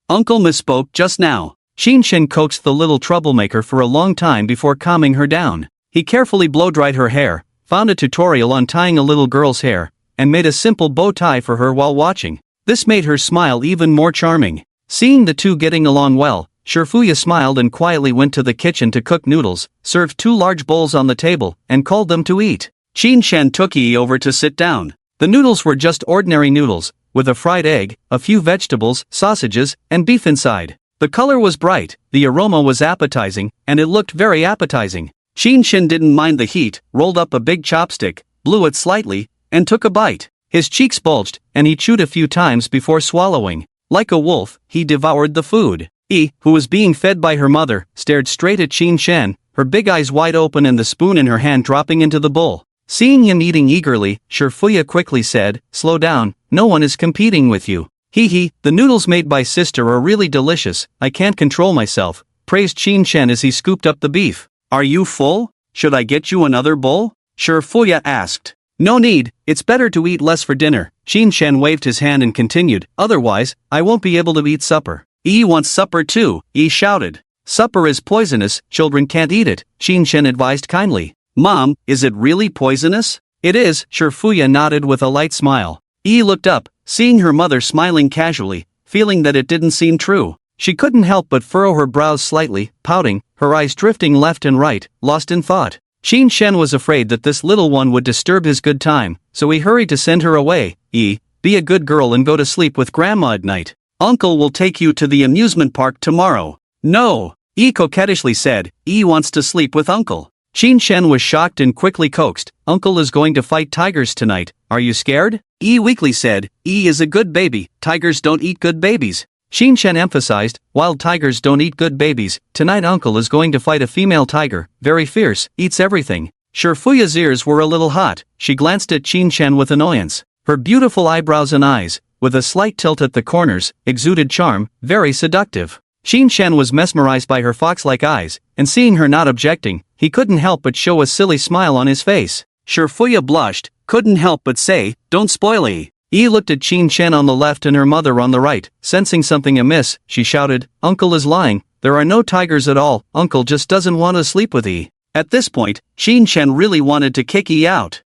Uncle misspoke just now. Shinshin coaxed the little troublemaker for a long time before calming her down. He carefully blow-dried her hair, found a tutorial on tying a little girl's hair, and made a simple bow tie for her while watching. This made her smile even more charming. Seeing the two getting along well, Shifuya smiled and quietly went to the kitchen to cook noodles, served 2 large bowls on the table, and called them to eat. Shinshin took over to sit down. The noodles were just ordinary noodles, with a fried egg, a few vegetables, sausages, and beef inside. The color was bright, the aroma was appetizing, and it looked very appetizing. Shinshin didn't mind the heat, rolled up a big chopstick, blew it slightly, and took a bite. His cheeks bulged, and he chewed a few times before swallowing. Like a wolf, he devoured the food. Who was being fed by her mother, stared straight at Shinshin, her big eyes wide open and the spoon in her hand dropping into the bowl. Seeing him eating eagerly, Shifuya quickly said, slow down, no one is competing with you. The noodles made by sister are really delicious, I can't control myself, praised Shinshin as he scooped up the beef. Are you full? Should I get you another bowl? Shifuya asked. No need, it's better to eat less for dinner. Shinshin waved his hand and continued, otherwise, I won't be able to eat supper. Wants supper too, shouted. Supper is poisonous, children can't eat it, Shinshin advised kindly. Mom, is it really poisonous? It is, Shifuya nodded with a light smile. Looked up, seeing her mother smiling casually, feeling that it didn't seem true. She couldn't help but furrow her brows slightly, pouting, her eyes drifting left and right, lost in thought. Shinshin was afraid that this little one would disturb his good time, so he hurried to send her away. Be a good girl and go to sleep with Grandma at night. Uncle will take you to the amusement park tomorrow. No, coquettishly said, wants to sleep with Uncle. Shinshin was shocked and quickly coaxed, Uncle is going to fight tigers tonight, are you scared? Weakly said, is a good baby, tigers don't eat good babies. Shinshin emphasized, wild tigers don't eat good babies, tonight Uncle is going to fight a female tiger, very fierce, eats everything. Shifuya's ears were a little hot, she glanced at Shinshin with annoyance. Her beautiful eyebrows and eyes, with a slight tilt at the corners, exuded charm, very seductive. Shinshin was mesmerized by her fox-like eyes, and seeing her not objecting, he couldn't help but show a silly smile on his face. Shifuya blushed, couldn't help but say, don't spoil looked at Shinshin on the left and her mother on the right, sensing something amiss, she shouted, Uncle is lying, there are no tigers at all, Uncle just doesn't want to sleep with At this point, Shinshin really wanted to kick out.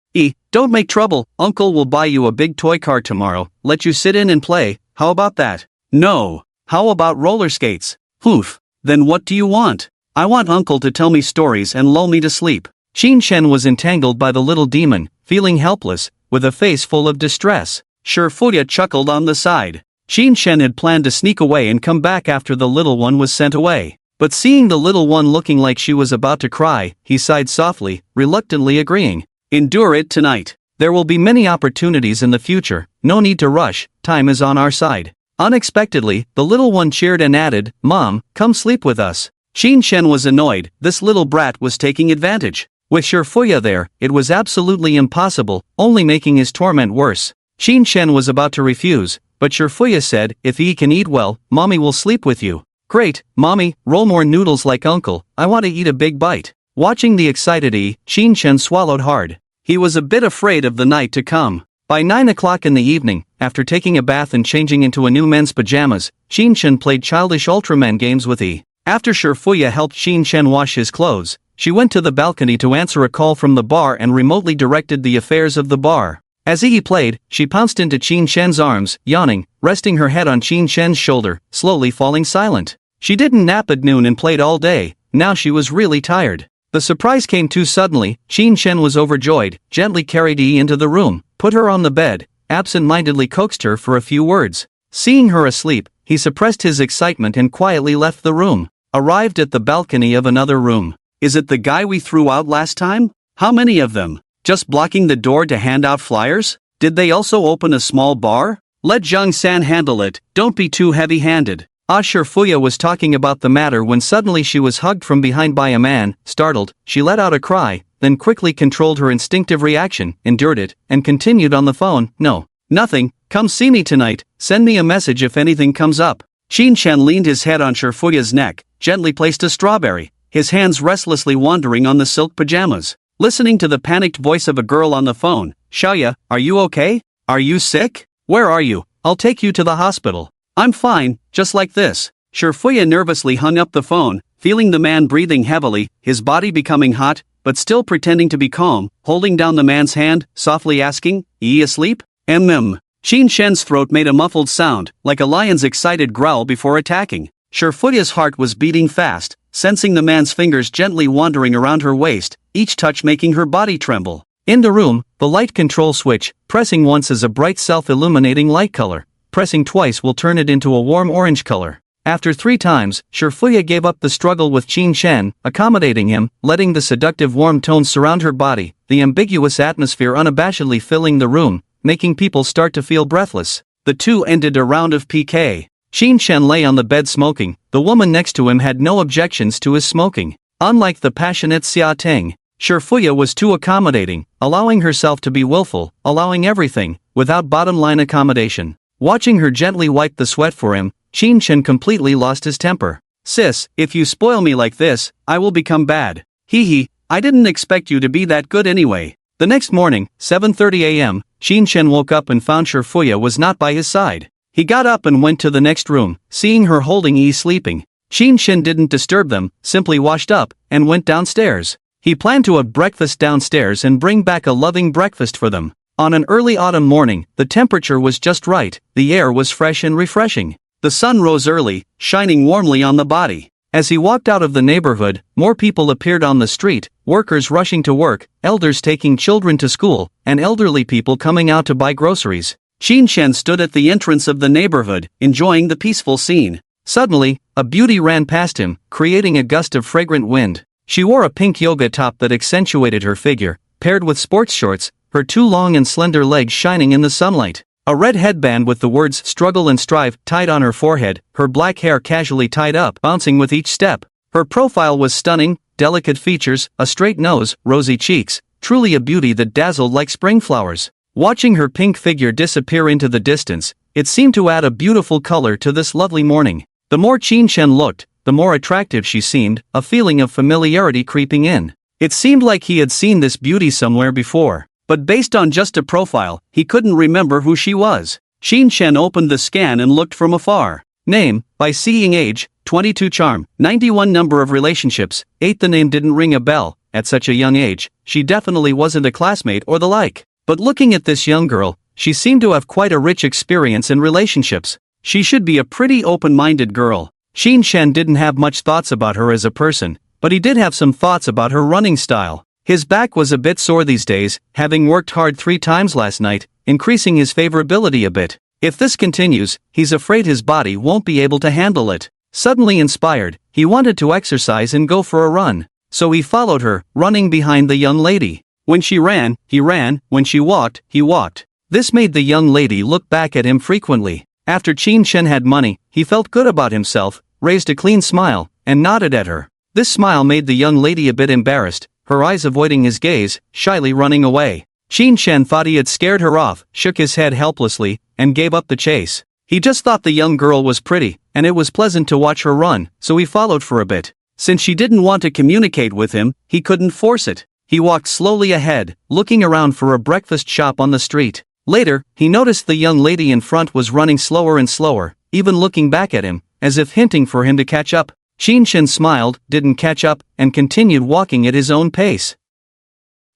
Don't make trouble, Uncle will buy you a big toy car tomorrow, let you sit in and play, how about that? No. How about roller skates? Oof. Then what do you want? I want Uncle to tell me stories and lull me to sleep. Qin Shen was entangled by the little demon, feeling helpless, with a face full of distress. Shifuya chuckled on the side. Qin Shen had planned to sneak away and come back after the little one was sent away. But seeing the little one looking like she was about to cry, he sighed softly, reluctantly agreeing. Endure it tonight. There will be many opportunities in the future, no need to rush, time is on our side. Unexpectedly, the little one cheered and added, Mom, come sleep with us. Qin Shen was annoyed, this little brat was taking advantage. With Shifuya there, it was absolutely impossible, only making his torment worse. Qin Shen was about to refuse, but Shifuya said, if he can eat well, Mommy will sleep with you. Great, Mommy, roll more noodles like Uncle, I want to eat a big bite. Watching the excited Qin Shen swallowed hard. He was a bit afraid of the night to come. By 9 o'clock in the evening, after taking a bath and changing into a new men's pajamas, Qin Shen played childish Ultraman games with After Shifuya helped Qin Shen wash his clothes, she went to the balcony to answer a call from the bar and remotely directed the affairs of the bar. As played, she pounced into Qin Shen's arms, yawning, resting her head on Qin Shen's shoulder, slowly falling silent. She didn't nap at noon and played all day, now she was really tired. The surprise came too suddenly. Qin Shen was overjoyed, gently carried into the room, put her on the bed, absent-mindedly coaxed her for a few words. Seeing her asleep, he suppressed his excitement and quietly left the room. Arrived at the balcony of another room. Is it the guy we threw out last time? How many of them? Just blocking the door to hand out flyers? Did they also open a small bar? Let Zhang San handle it, don't be too heavy-handed. Shifuya was talking about the matter when suddenly she was hugged from behind by a man. Startled, she let out a cry, then quickly controlled her instinctive reaction, endured it, and continued on the phone, No. Nothing, come see me tonight, send me a message if anything comes up. Qin Shen leaned his head on Shifuya's neck, gently placed a strawberry, his hands restlessly wandering on the silk pajamas. Listening to the panicked voice of a girl on the phone, Xiaoya, are you okay? Are you sick? Where are you? I'll take you to the hospital. I'm fine, just like this. Shifuya nervously hung up the phone, feeling the man breathing heavily, his body becoming hot, but still pretending to be calm, holding down the man's hand, softly asking, asleep? Qin Shen's throat made a muffled sound, like a lion's excited growl before attacking. Shifuya's heart was beating fast, sensing the man's fingers gently wandering around her waist, each touch making her body tremble. In the room, the light control switch, pressing once is a bright self-illuminating light color. Pressing twice will turn it into a warm orange color. After 3 times, Shifuya gave up the struggle with Qin Shen, accommodating him, letting the seductive warm tones surround her body, the ambiguous atmosphere unabashedly filling the room, making people start to feel breathless. The two ended a round of PK. Qin Shen lay on the bed smoking, the woman next to him had no objections to his smoking. Unlike the passionate Xia Teng, Shifuya was too accommodating, allowing herself to be willful, allowing everything, without bottom-line accommodation. Watching her gently wipe the sweat for him, Qin Shen completely lost his temper. Sis, if you spoil me like this, I will become bad. I didn't expect you to be that good anyway. The next morning, 7:30 a.m., Qin Shen woke up and found Shifuya was not by his side. He got up and went to the next room, seeing her holding sleeping. Qin Shen didn't disturb them, simply washed up, and went downstairs. He planned to have breakfast downstairs and bring back a loving breakfast for them. On an early autumn morning, the temperature was just right, the air was fresh and refreshing. The sun rose early, shining warmly on the body. As he walked out of the neighborhood, more people appeared on the street, workers rushing to work, elders taking children to school, and elderly people coming out to buy groceries. Qin Shen stood at the entrance of the neighborhood, enjoying the peaceful scene. Suddenly, a beauty ran past him, creating a gust of fragrant wind. She wore a pink yoga top that accentuated her figure, paired with sports shorts, her 2 long and slender legs shining in the sunlight. A red headband with the words "Struggle and Strive" tied on her forehead, her black hair casually tied up, bouncing with each step. Her profile was stunning, delicate features, a straight nose, rosy cheeks, truly a beauty that dazzled like spring flowers. Watching her pink figure disappear into the distance, it seemed to add a beautiful color to this lovely morning. The more Qin Shen looked, the more attractive she seemed, a feeling of familiarity creeping in. It seemed like he had seen this beauty somewhere before. But based on just a profile, he couldn't remember who she was. Qin Shen opened the scan and looked from afar. Name, by seeing age, 22 charm, 91 number of relationships, 8 the name didn't ring a bell, at such a young age, she definitely wasn't a classmate or the like. But looking at this young girl, she seemed to have quite a rich experience in relationships. She should be a pretty open-minded girl. Qin Shen didn't have much thoughts about her as a person, but he did have some thoughts about her running style. His back was a bit sore these days, having worked hard 3 times last night, increasing his favorability a bit. If this continues, he's afraid his body won't be able to handle it. Suddenly inspired, he wanted to exercise and go for a run. So he followed her, running behind the young lady. When she ran, he ran, when she walked, he walked. This made the young lady look back at him frequently. After Qin Shen had money, he felt good about himself, raised a clean smile, and nodded at her. This smile made the young lady a bit embarrassed, her eyes avoiding his gaze, shyly running away. Qin Shen thought he had scared her off, shook his head helplessly, and gave up the chase. He just thought the young girl was pretty, and it was pleasant to watch her run, so he followed for a bit. Since she didn't want to communicate with him, he couldn't force it. He walked slowly ahead, looking around for a breakfast shop on the street. Later, he noticed the young lady in front was running slower and slower, even looking back at him, as if hinting for him to catch up. Qin Shen smiled, didn't catch up, and continued walking at his own pace.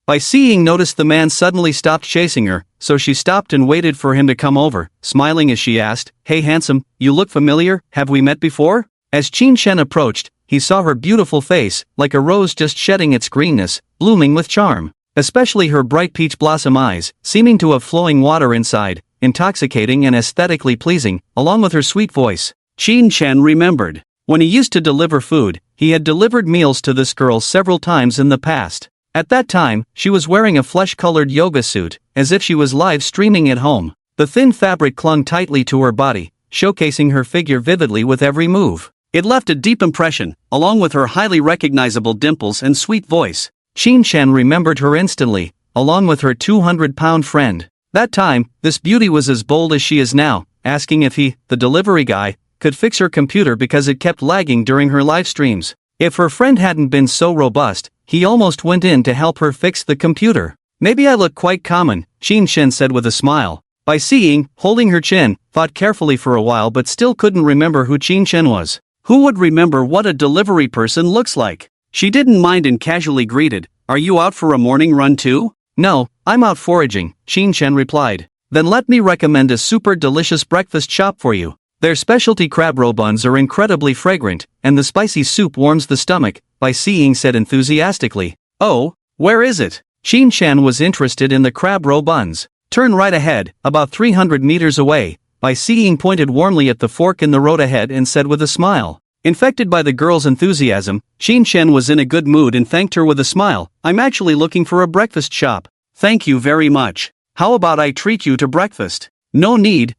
Bai Xiying noticed the man suddenly stopped chasing her, so she stopped and waited for him to come over, smiling as she asked, "Hey handsome, you look familiar, have we met before?" As Qin Shen approached, he saw her beautiful face, like a rose just shedding its greenness, blooming with charm. Especially her bright peach blossom eyes, seeming to have flowing water inside, intoxicating and aesthetically pleasing, along with her sweet voice. Qin Shen remembered. When he used to deliver food, he had delivered meals to this girl several times in the past. At that time, she was wearing a flesh-colored yoga suit, as if she was live streaming at home. The thin fabric clung tightly to her body, showcasing her figure vividly with every move. It left a deep impression, along with her highly recognizable dimples and sweet voice. Qin Shen remembered her instantly, along with her 200-pound friend. That time, this beauty was as bold as she is now, asking if he, the delivery guy, could fix her computer because it kept lagging during her live streams. If her friend hadn't been so robust, he almost went in to help her fix the computer. "Maybe I look quite common," Qin Shen said with a smile. Bai Xiying, holding her chin, thought carefully for a while but still couldn't remember who Qin Shen was. Who would remember what a delivery person looks like? She didn't mind and casually greeted, "Are you out for a morning run too?" "No, I'm out foraging," Qin Shen replied. "Then let me recommend a super delicious breakfast shop for you. Their specialty crab roe buns are incredibly fragrant, and the spicy soup warms the stomach," Bai Xiying said enthusiastically. "Oh, where is it?" Qin Shen was interested in the crab roe buns. "Turn right ahead, about 300 meters away," Bai Xiying pointed warmly at the fork in the road ahead and said with a smile. Infected by the girl's enthusiasm, Qin Shen was in a good mood and thanked her with a smile. "I'm actually looking for a breakfast shop." "Thank you very much. How about I treat you to breakfast?" No need,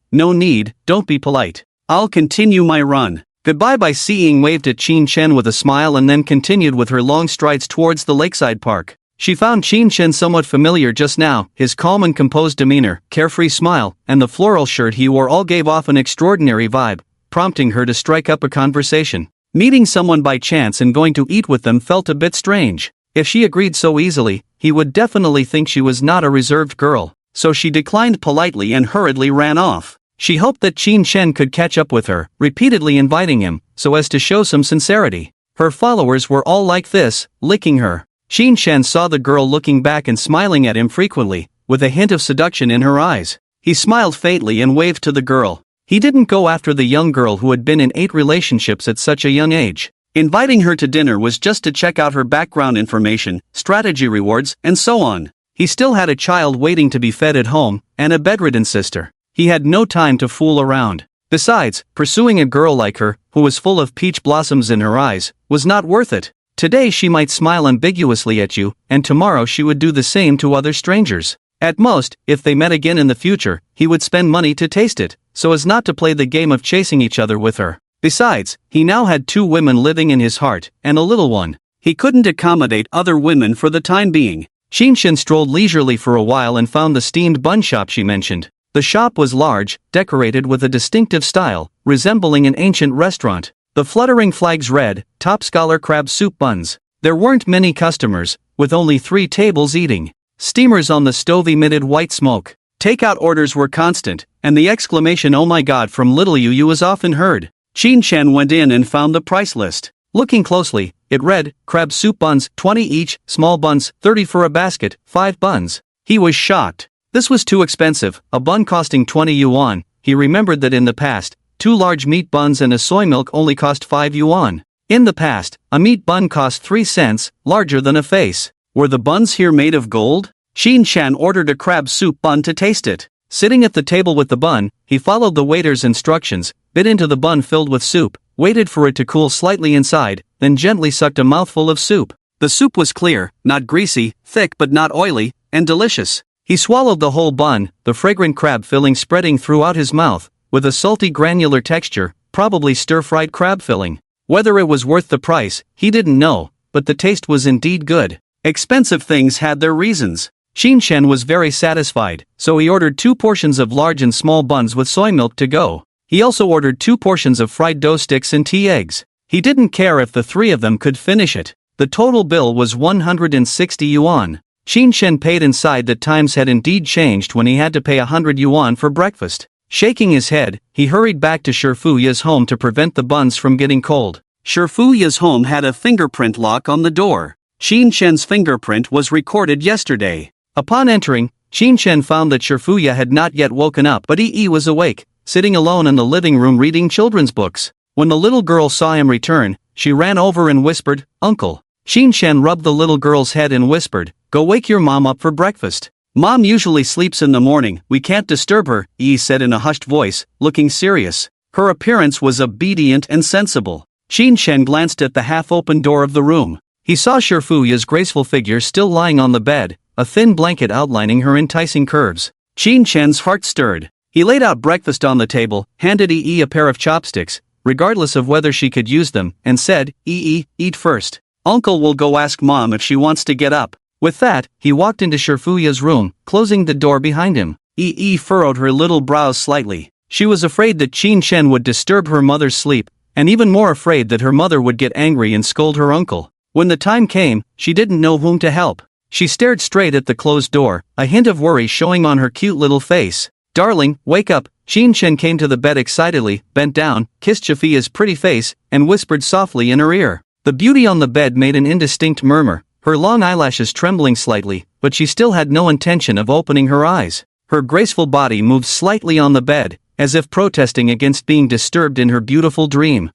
don't be polite. I'll continue my run." Goodbye. Bai Xiying waved at Qin Shen with a smile and then continued with her long strides towards the lakeside park. She found Qin Shen somewhat familiar just now. His calm and composed demeanor, carefree smile, and the floral shirt he wore all gave off an extraordinary vibe, prompting her to strike up a conversation. Meeting someone by chance and going to eat with them felt a bit strange. If she agreed so easily, he would definitely think she was not a reserved girl. So she declined politely and hurriedly ran off. She hoped that Qin Shen could catch up with her, repeatedly inviting him, so as to show some sincerity. Her followers were all like this, licking her. Qin Shen saw the girl looking back and smiling at him frequently, with a hint of seduction in her eyes. He smiled faintly and waved to the girl. He didn't go after the young girl who had been in 8 relationships at such a young age. Inviting her to dinner was just to check out her background information, strategy rewards, and so on. He still had a child waiting to be fed at home, and a bedridden sister. He had no time to fool around. Besides, pursuing a girl like her, who was full of peach blossoms in her eyes, was not worth it. Today she might smile ambiguously at you, and tomorrow she would do the same to other strangers. At most, if they met again in the future, he would spend money to taste it, so as not to play the game of chasing each other with her. Besides, he now had 2 women living in his heart, and a little one. He couldn't accommodate other women for the time being. Qin Shen strolled leisurely for a while and found the steamed bun shop she mentioned. The shop was large, decorated with a distinctive style, resembling an ancient restaurant. The fluttering flags read, "Top Scholar Crab Soup Buns." There weren't many customers, with only 3 tables eating. Steamers on the stove emitted white smoke. Takeout orders were constant, and the exclamation "Oh my god" from little Yu was often heard. Qin Shen went in and found the price list. Looking closely, it read, crab soup buns, 20 each, small buns, 30 for a basket, 5 buns. He was shocked. This was too expensive, a bun costing 20 yuan. He remembered that in the past, 2 large meat buns and a soy milk only cost 5 yuan. In the past, a meat bun cost 3 cents, larger than a face. Were the buns here made of gold? Xin Shan ordered a crab soup bun to taste it. Sitting at the table with the bun, he followed the waiter's instructions, bit into the bun filled with soup, waited for it to cool slightly inside, then gently sucked a mouthful of soup. The soup was clear, not greasy, thick but not oily, and delicious. He swallowed the whole bun, the fragrant crab filling spreading throughout his mouth, with a salty granular texture, probably stir-fried crab filling. Whether it was worth the price, he didn't know, but the taste was indeed good. Expensive things had their reasons. Xin Shen was very satisfied, so he ordered 2 portions of large and small buns with soy milk to go. He also ordered 2 portions of fried dough sticks and tea eggs. He didn't care if the 3 of them could finish it. The total bill was 160 yuan. Xin Shen paid inside that times had indeed changed when he had to pay 100 yuan for breakfast. Shaking his head, he hurried back to Shifuya's home to prevent the buns from getting cold. Shifuya's home had a fingerprint lock on the door. Xin Shen's fingerprint was recorded yesterday. Upon entering, Xin Shen found that Shifuya had not yet woken up, but Yi was awake, sitting alone in the living room reading children's books. When the little girl saw him return, she ran over and whispered, "Uncle." Xin Shen rubbed the little girl's head and whispered, "Go wake your mom up for breakfast." "Mom usually sleeps in the morning, we can't disturb her," Yi said in a hushed voice, looking serious. Her appearance was obedient and sensible. Xin Shen glanced at the half-open door of the room. He saw Shifuya's graceful figure still lying on the bed, a thin blanket outlining her enticing curves. Xin Shen's heart stirred. He laid out breakfast on the table, handed Yi a pair of chopsticks, regardless of whether she could use them, and said, "Yi, eat first. Uncle will go ask Mom if she wants to get up." With that, he walked into Shifuya's room, closing the door behind him. Yi furrowed her little brows slightly. She was afraid that Xin Shen would disturb her mother's sleep, and even more afraid that her mother would get angry and scold her uncle. When the time came, she didn't know whom to help. She stared straight at the closed door, a hint of worry showing on her cute little face. "Darling, wake up." Xin Shen came to the bed excitedly, bent down, kissed Shifuya's pretty face, and whispered softly in her ear. The beauty on the bed made an indistinct murmur, her long eyelashes trembling slightly, but she still had no intention of opening her eyes. Her graceful body moved slightly on the bed, as if protesting against being disturbed in her beautiful dream.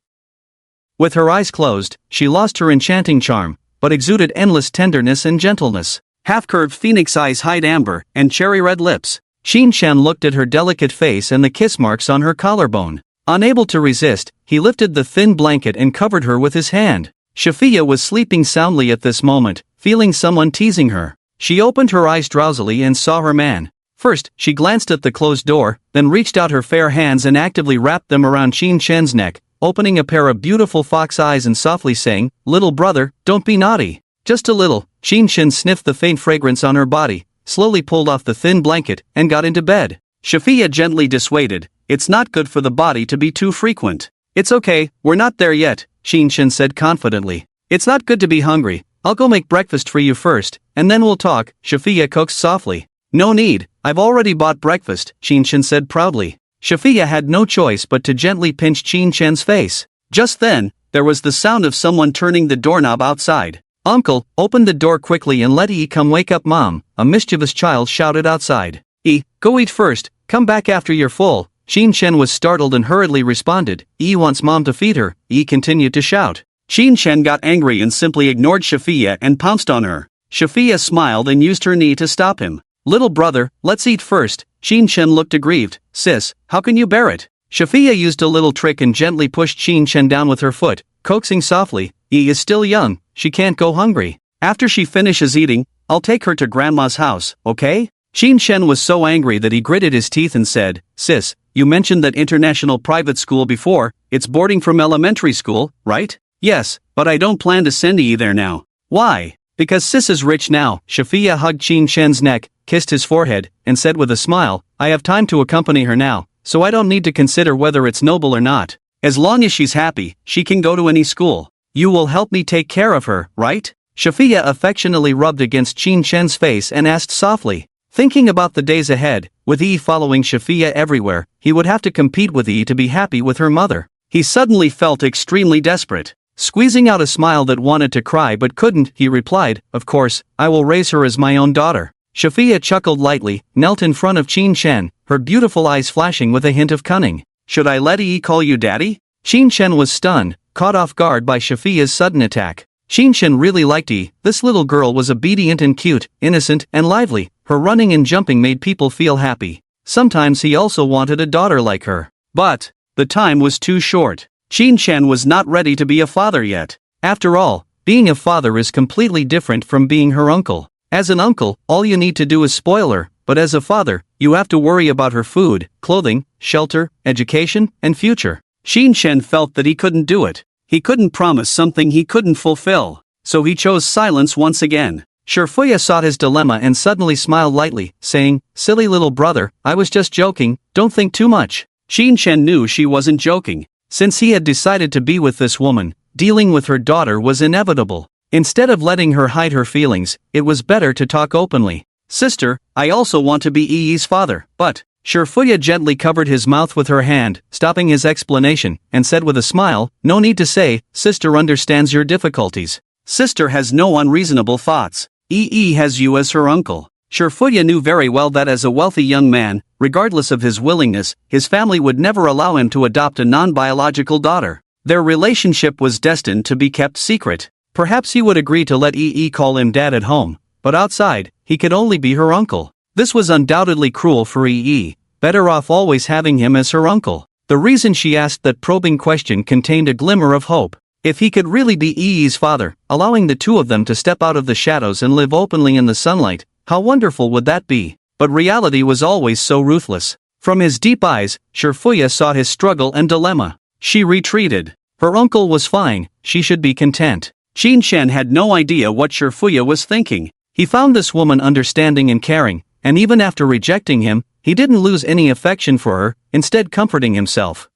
With her eyes closed, she lost her enchanting charm, but exuded endless tenderness and gentleness. Half-curved phoenix eyes hide amber, and cherry-red lips. Xin Shen looked at her delicate face and the kiss marks on her collarbone. Unable to resist, he lifted the thin blanket and covered her with his hand. Shifuya was sleeping soundly at this moment, feeling someone teasing her. She opened her eyes drowsily and saw her man. First, she glanced at the closed door, then reached out her fair hands and actively wrapped them around Xin Shen's neck, opening a pair of beautiful fox eyes and softly saying, "Little brother, don't be naughty." Just a little. Xin Shen sniffed the faint fragrance on her body, slowly pulled off the thin blanket, and got into bed. Shifuya gently dissuaded, "It's not good for the body to be too frequent." "It's okay, we're not there yet," Xin Shen said confidently. "It's not good to be hungry. I'll go make breakfast for you first, and then we'll talk," Shifuya coaxed softly. "No need, I've already bought breakfast," Xin Shen said proudly. Shifuya had no choice but to gently pinch Xin Shen's face. Just then, there was the sound of someone turning the doorknob outside. "Uncle, open the door quickly and let Yi come wake up Mom," a mischievous child shouted outside. "Yi, go eat first, come back after you're full." Xin Shen was startled and hurriedly responded, "Yi wants Mom to feed her," Yi continued to shout. Xin Shen got angry and simply ignored Shifuya and pounced on her. Shifuya smiled and used her knee to stop him. "Little brother, let's eat first." Xin Shen looked aggrieved. "Sis, how can you bear it?" Shifuya used a little trick and gently pushed Xin Shen down with her foot, coaxing softly, "Yi is still young, she can't go hungry. After she finishes eating, I'll take her to Grandma's house, okay?" Xin Shen was so angry that he gritted his teeth and said, "Sis, you mentioned that international private school before, it's boarding from elementary school, right?" "Yes, but I don't plan to send Yi there now." "Why?" "Because Sis is rich now." Shifuya hugged Xin Shen's neck, kissed his forehead, and said with a smile, "I have time to accompany her now, so I don't need to consider whether it's noble or not. As long as she's happy, she can go to any school. You will help me take care of her, right?" Shifuya affectionately rubbed against Xin Shen's face and asked softly. Thinking about the days ahead, with Yi following Shifuya everywhere, he would have to compete with Yi to be happy with her mother. He suddenly felt extremely desperate. Squeezing out a smile that wanted to cry but couldn't, he replied, "Of course, I will raise her as my own daughter." Shafia chuckled lightly, knelt in front of Qin Shen, her beautiful eyes flashing with a hint of cunning. "Should I let Yi call you daddy?" Qin Shen was stunned, caught off guard by Shafia's sudden attack. Qin Shen really liked Yi. This little girl was obedient and cute, innocent and lively. Her running and jumping made people feel happy. Sometimes he also wanted a daughter like her. But the time was too short. Qin Shen was not ready to be a father yet. After all, being a father is completely different from being her uncle. As an uncle, all you need to do is spoil her, but as a father, you have to worry about her food, clothing, shelter, education, and future. Qin Shen felt that he couldn't do it. He couldn't promise something he couldn't fulfill. So he chose silence once again. Shafiya saw his dilemma and suddenly smiled lightly, saying, "Silly little brother, I was just joking, don't think too much." Qin Shen knew she wasn't joking. Since he had decided to be with this woman, dealing with her daughter was inevitable. Instead of letting her hide her feelings, it was better to talk openly. "Sister, I also want to be Yi's father, but..." Shafiya gently covered his mouth with her hand, stopping his explanation, and said with a smile, "No need to say, sister understands your difficulties. Sister has no unreasonable thoughts. Yi has you as her uncle." Shafiya knew very well that as a wealthy young man, regardless of his willingness, his family would never allow him to adopt a non-biological daughter. Their relationship was destined to be kept secret. Perhaps he would agree to let Yi call him dad at home, but outside, he could only be her uncle. This was undoubtedly cruel for Yi, better off always having him as her uncle. The reason she asked that probing question contained a glimmer of hope. If he could really be Yi's father, allowing the two of them to step out of the shadows and live openly in the sunlight, how wonderful would that be? But reality was always so ruthless. From his deep eyes, Shafiya saw his struggle and dilemma. She retreated. Her uncle was fine, she should be content. Qin Shen had no idea what Shafiya was thinking. He found this woman understanding and caring, and even after rejecting him, he didn't lose any affection for her, instead comforting himself.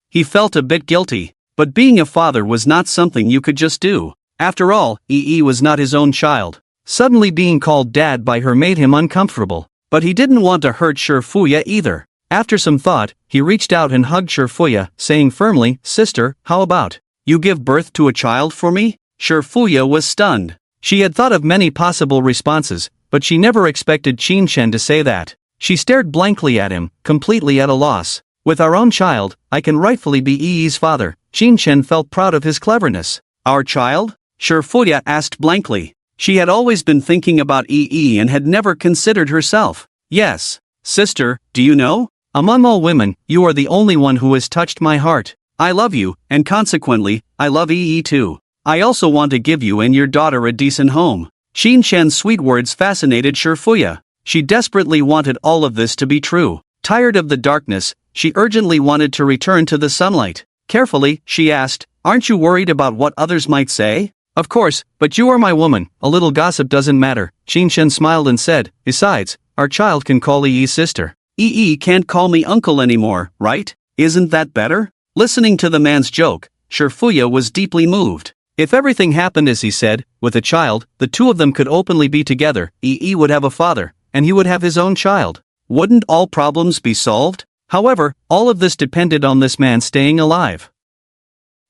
He felt a bit guilty, but being a father was not something you could just do. After all, Yi was not his own child. Suddenly being called dad by her made him uncomfortable, but he didn't want to hurt Shafiya either. After some thought, he reached out and hugged Shafiya, saying firmly, "Sister, how about you give birth to a child for me?" Shafiya was stunned. She had thought of many possible responses, but she never expected Qin Shen to say that. She stared blankly at him, completely at a loss. With our own child, I can rightfully be Yi's father. Qin Shen felt proud of his cleverness. Our child? Shafiya asked blankly. She had always been thinking about Yi and had never considered herself. Yes. Sister, do you know? Among all women, you are the only one who has touched my heart. I love you, and consequently, I love Yi too. I also want to give you and your daughter a decent home. Qin Shen's sweet words fascinated Shafiya. She desperately wanted all of this to be true. Tired of the darkness, she urgently wanted to return to the sunlight. Carefully, she asked, "Aren't you worried about what others might say?" "Of course, but you are my woman, a little gossip doesn't matter." Qin Shen smiled and said, "Besides, our child can call Yi's sister." Yi can't call me uncle anymore, right? Isn't that better? Listening to the man's joke, Shafiya was deeply moved. If everything happened as he said, with a child, the two of them could openly be together. Yi would have a father, and he would have his own child. Wouldn't all problems be solved? However, all of this depended on this man staying alive.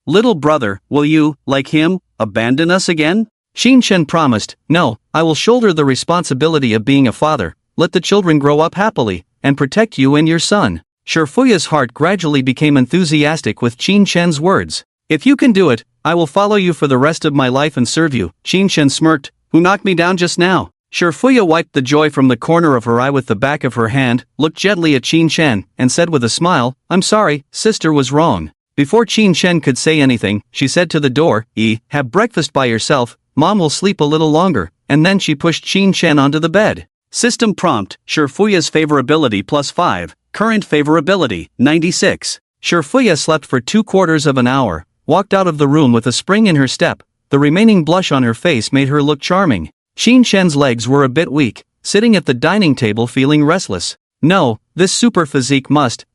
"Little brother, will you, like him, abandon us again?" Qin Shen promised, "No, I will shoulder the responsibility of being a father, let the children grow up happily, and protect you and your son." Shafiya's heart gradually became enthusiastic with Qin Shen's words. "If you can do it, I will follow you for the rest of my life and serve you." Qin Shen smirked, "Who knocked me down just now?" Shafiya wiped the joy from the corner of her eye with the back of her hand, looked gently at Qin Shen, and said with a smile, "I'm sorry, sister was wrong." Before Qin Shen could say anything, she said to the door, "Have breakfast by yourself, mom will sleep a little longer," and then she pushed Qin Shen onto the bed. System prompt, Shafiya's favorability +5, current favorability, 96. Shafiya slept for 2/4 of an hour, walked out of the room with a spring in her step. The remaining blush on her face made her look charming. Qin Shen's legs were a bit weak, sitting at the dining table feeling restless. No, this super physique must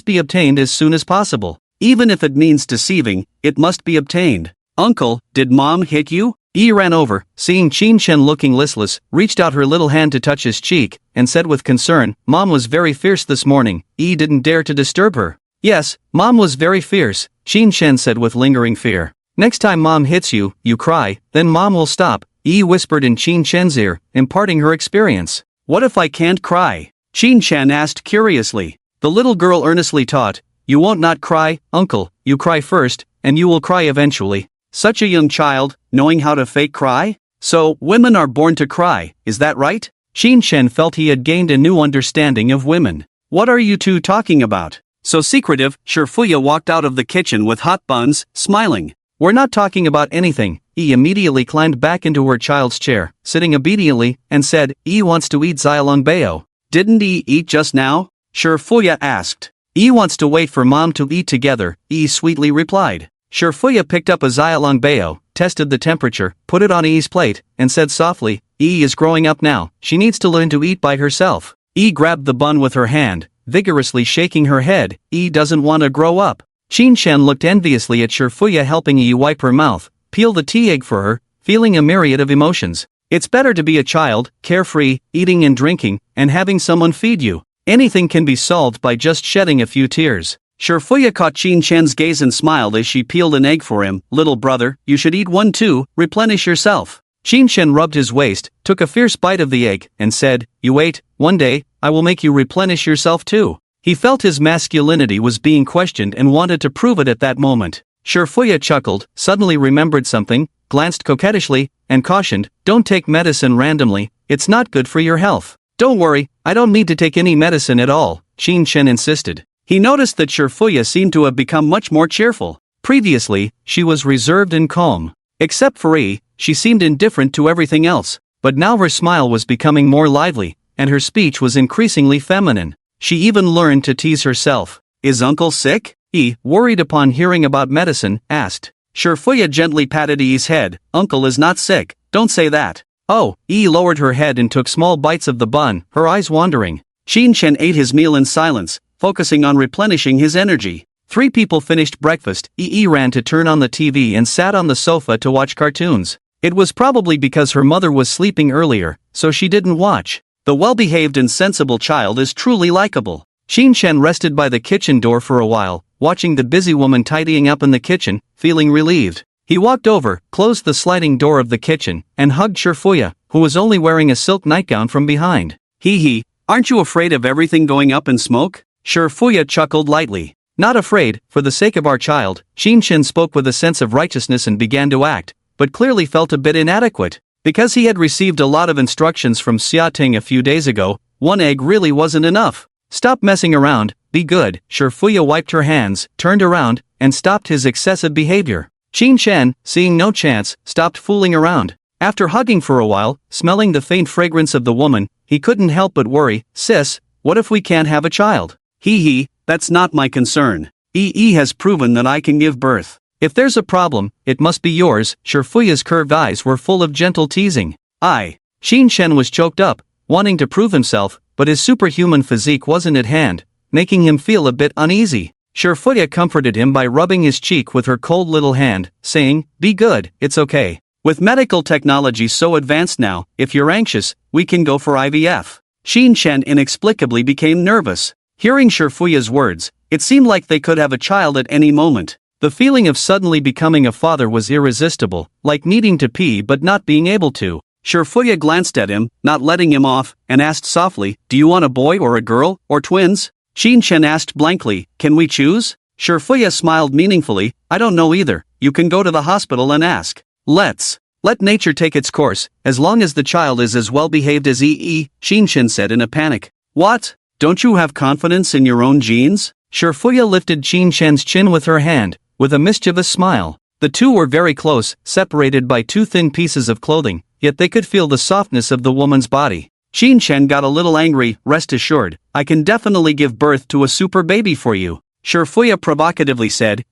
be obtained as soon as possible. Even if it means deceiving, it must be obtained. "Uncle, did mom hit you?" Yi ran over, seeing Qin Shen looking listless, reached out her little hand to touch his cheek, and said with concern, "Mom was very fierce this morning, Yi didn't dare to disturb her." Yes, Mom was very fierce, Qin Shen said with lingering fear. Next time Mom hits you, you cry, then Mom will stop, Yi whispered in Qin Shen's ear, imparting her experience. What if I can't cry? Qin Shen asked curiously. The little girl earnestly taught, you won't not cry, uncle, you cry first, and you will cry eventually. Such a young child, knowing how to fake cry? So, women are born to cry, is that right? Qin Shen felt he had gained a new understanding of women. What are you two talking about? So secretive, Shifuya walked out of the kitchen with hot buns, smiling. We're not talking about anything. Yi immediately climbed back into her child's chair, sitting obediently, and said, Yi wants to eat xiaolongbao. Didn't Yi eat just now? Shifuya asked. Yi wants to wait for Mom to eat together, Yi sweetly replied. Shifuya picked up a xiaolongbao, tested the temperature, put it on Yi's plate, and said softly, Yi is growing up now, she needs to learn to eat by herself. Yi grabbed the bun with her hand, vigorously shaking her head, Yi doesn't want to grow up. Qin Shen looked enviously at Shifuya helping Yi wipe her mouth, peel the tea egg for her, feeling a myriad of emotions. It's better to be a child, carefree, eating and drinking, and having someone feed you. Anything can be solved by just shedding a few tears. Shifuya caught Qin Shen's gaze and smiled as she peeled an egg for him. Little brother, you should eat one too, replenish yourself. Qin Shen rubbed his waist, took a fierce bite of the egg, and said, you wait, one day, I will make you replenish yourself too. He felt his masculinity was being questioned and wanted to prove it at that moment. Shifuya chuckled, suddenly remembered something, glanced coquettishly, and cautioned, don't take medicine randomly, it's not good for your health. Don't worry, I don't need to take any medicine at all, Qin Shen insisted. He noticed that Shifuya seemed to have become much more cheerful. Previously, she was reserved and calm. Except for Yi, she seemed indifferent to everything else, but now her smile was becoming more lively, and her speech was increasingly feminine. She even learned to tease herself. Is uncle sick? Yi, worried upon hearing about medicine, asked. Shifuya gently patted Yi's head. Uncle is not sick, don't say that. Oh, Yi lowered her head and took small bites of the bun, her eyes wandering. Qin Shen ate his meal in silence, focusing on replenishing his energy. 3 people finished breakfast. Yi ran to turn on the TV and sat on the sofa to watch cartoons. It was probably because her mother was sleeping earlier, so she didn't watch. The well-behaved and sensible child is truly likable. Qin Shen rested by the kitchen door for a while, watching the busy woman tidying up in the kitchen, feeling relieved. He walked over, closed the sliding door of the kitchen, and hugged Shifuya, who was only wearing a silk nightgown from behind. Hee, aren't you afraid of everything going up in smoke? Shifuya chuckled lightly. Not afraid, for the sake of our child. Qin Shen spoke with a sense of righteousness and began to act, but clearly felt a bit inadequate. Because he had received a lot of instructions from Xiating a few days ago, one egg really wasn't enough. Stop messing around, be good. Shifuya wiped her hands, turned around, and stopped his excessive behavior. Qin Shen, seeing no chance, stopped fooling around. After hugging for a while, smelling the faint fragrance of the woman, he couldn't help but worry. Sis, what if we can't have a child? Hee, that's not my concern. Yi has proven that I can give birth. If there's a problem, it must be yours. Shifuya's curved eyes were full of gentle teasing. Qin Shen was choked up, wanting to prove himself, but his superhuman physique wasn't at hand, making him feel a bit uneasy. Shifuya comforted him by rubbing his cheek with her cold little hand, saying, be good, it's okay. With medical technology so advanced now, if you're anxious, we can go for IVF. Qin Shen inexplicably became nervous. Hearing Shifuya's words, it seemed like they could have a child at any moment. The feeling of suddenly becoming a father was irresistible, like needing to pee but not being able to. Shifuya glanced at him, not letting him off, and asked softly, do you want a boy or a girl, or twins? Qin Shen asked blankly, can we choose? Shifuya smiled meaningfully, I don't know either, you can go to the hospital and ask. Let nature take its course, as long as the child is as well behaved as Yi, Qin Shen said in a panic. What? Don't you have confidence in your own genes? Shifuya lifted Qin Shen's chin with her hand, with a mischievous smile. The two were very close, separated by 2 thin pieces of clothing, yet they could feel the softness of the woman's body. Qin Shen got a little angry. Rest assured, I can definitely give birth to a super baby for you. Shifuya provocatively said,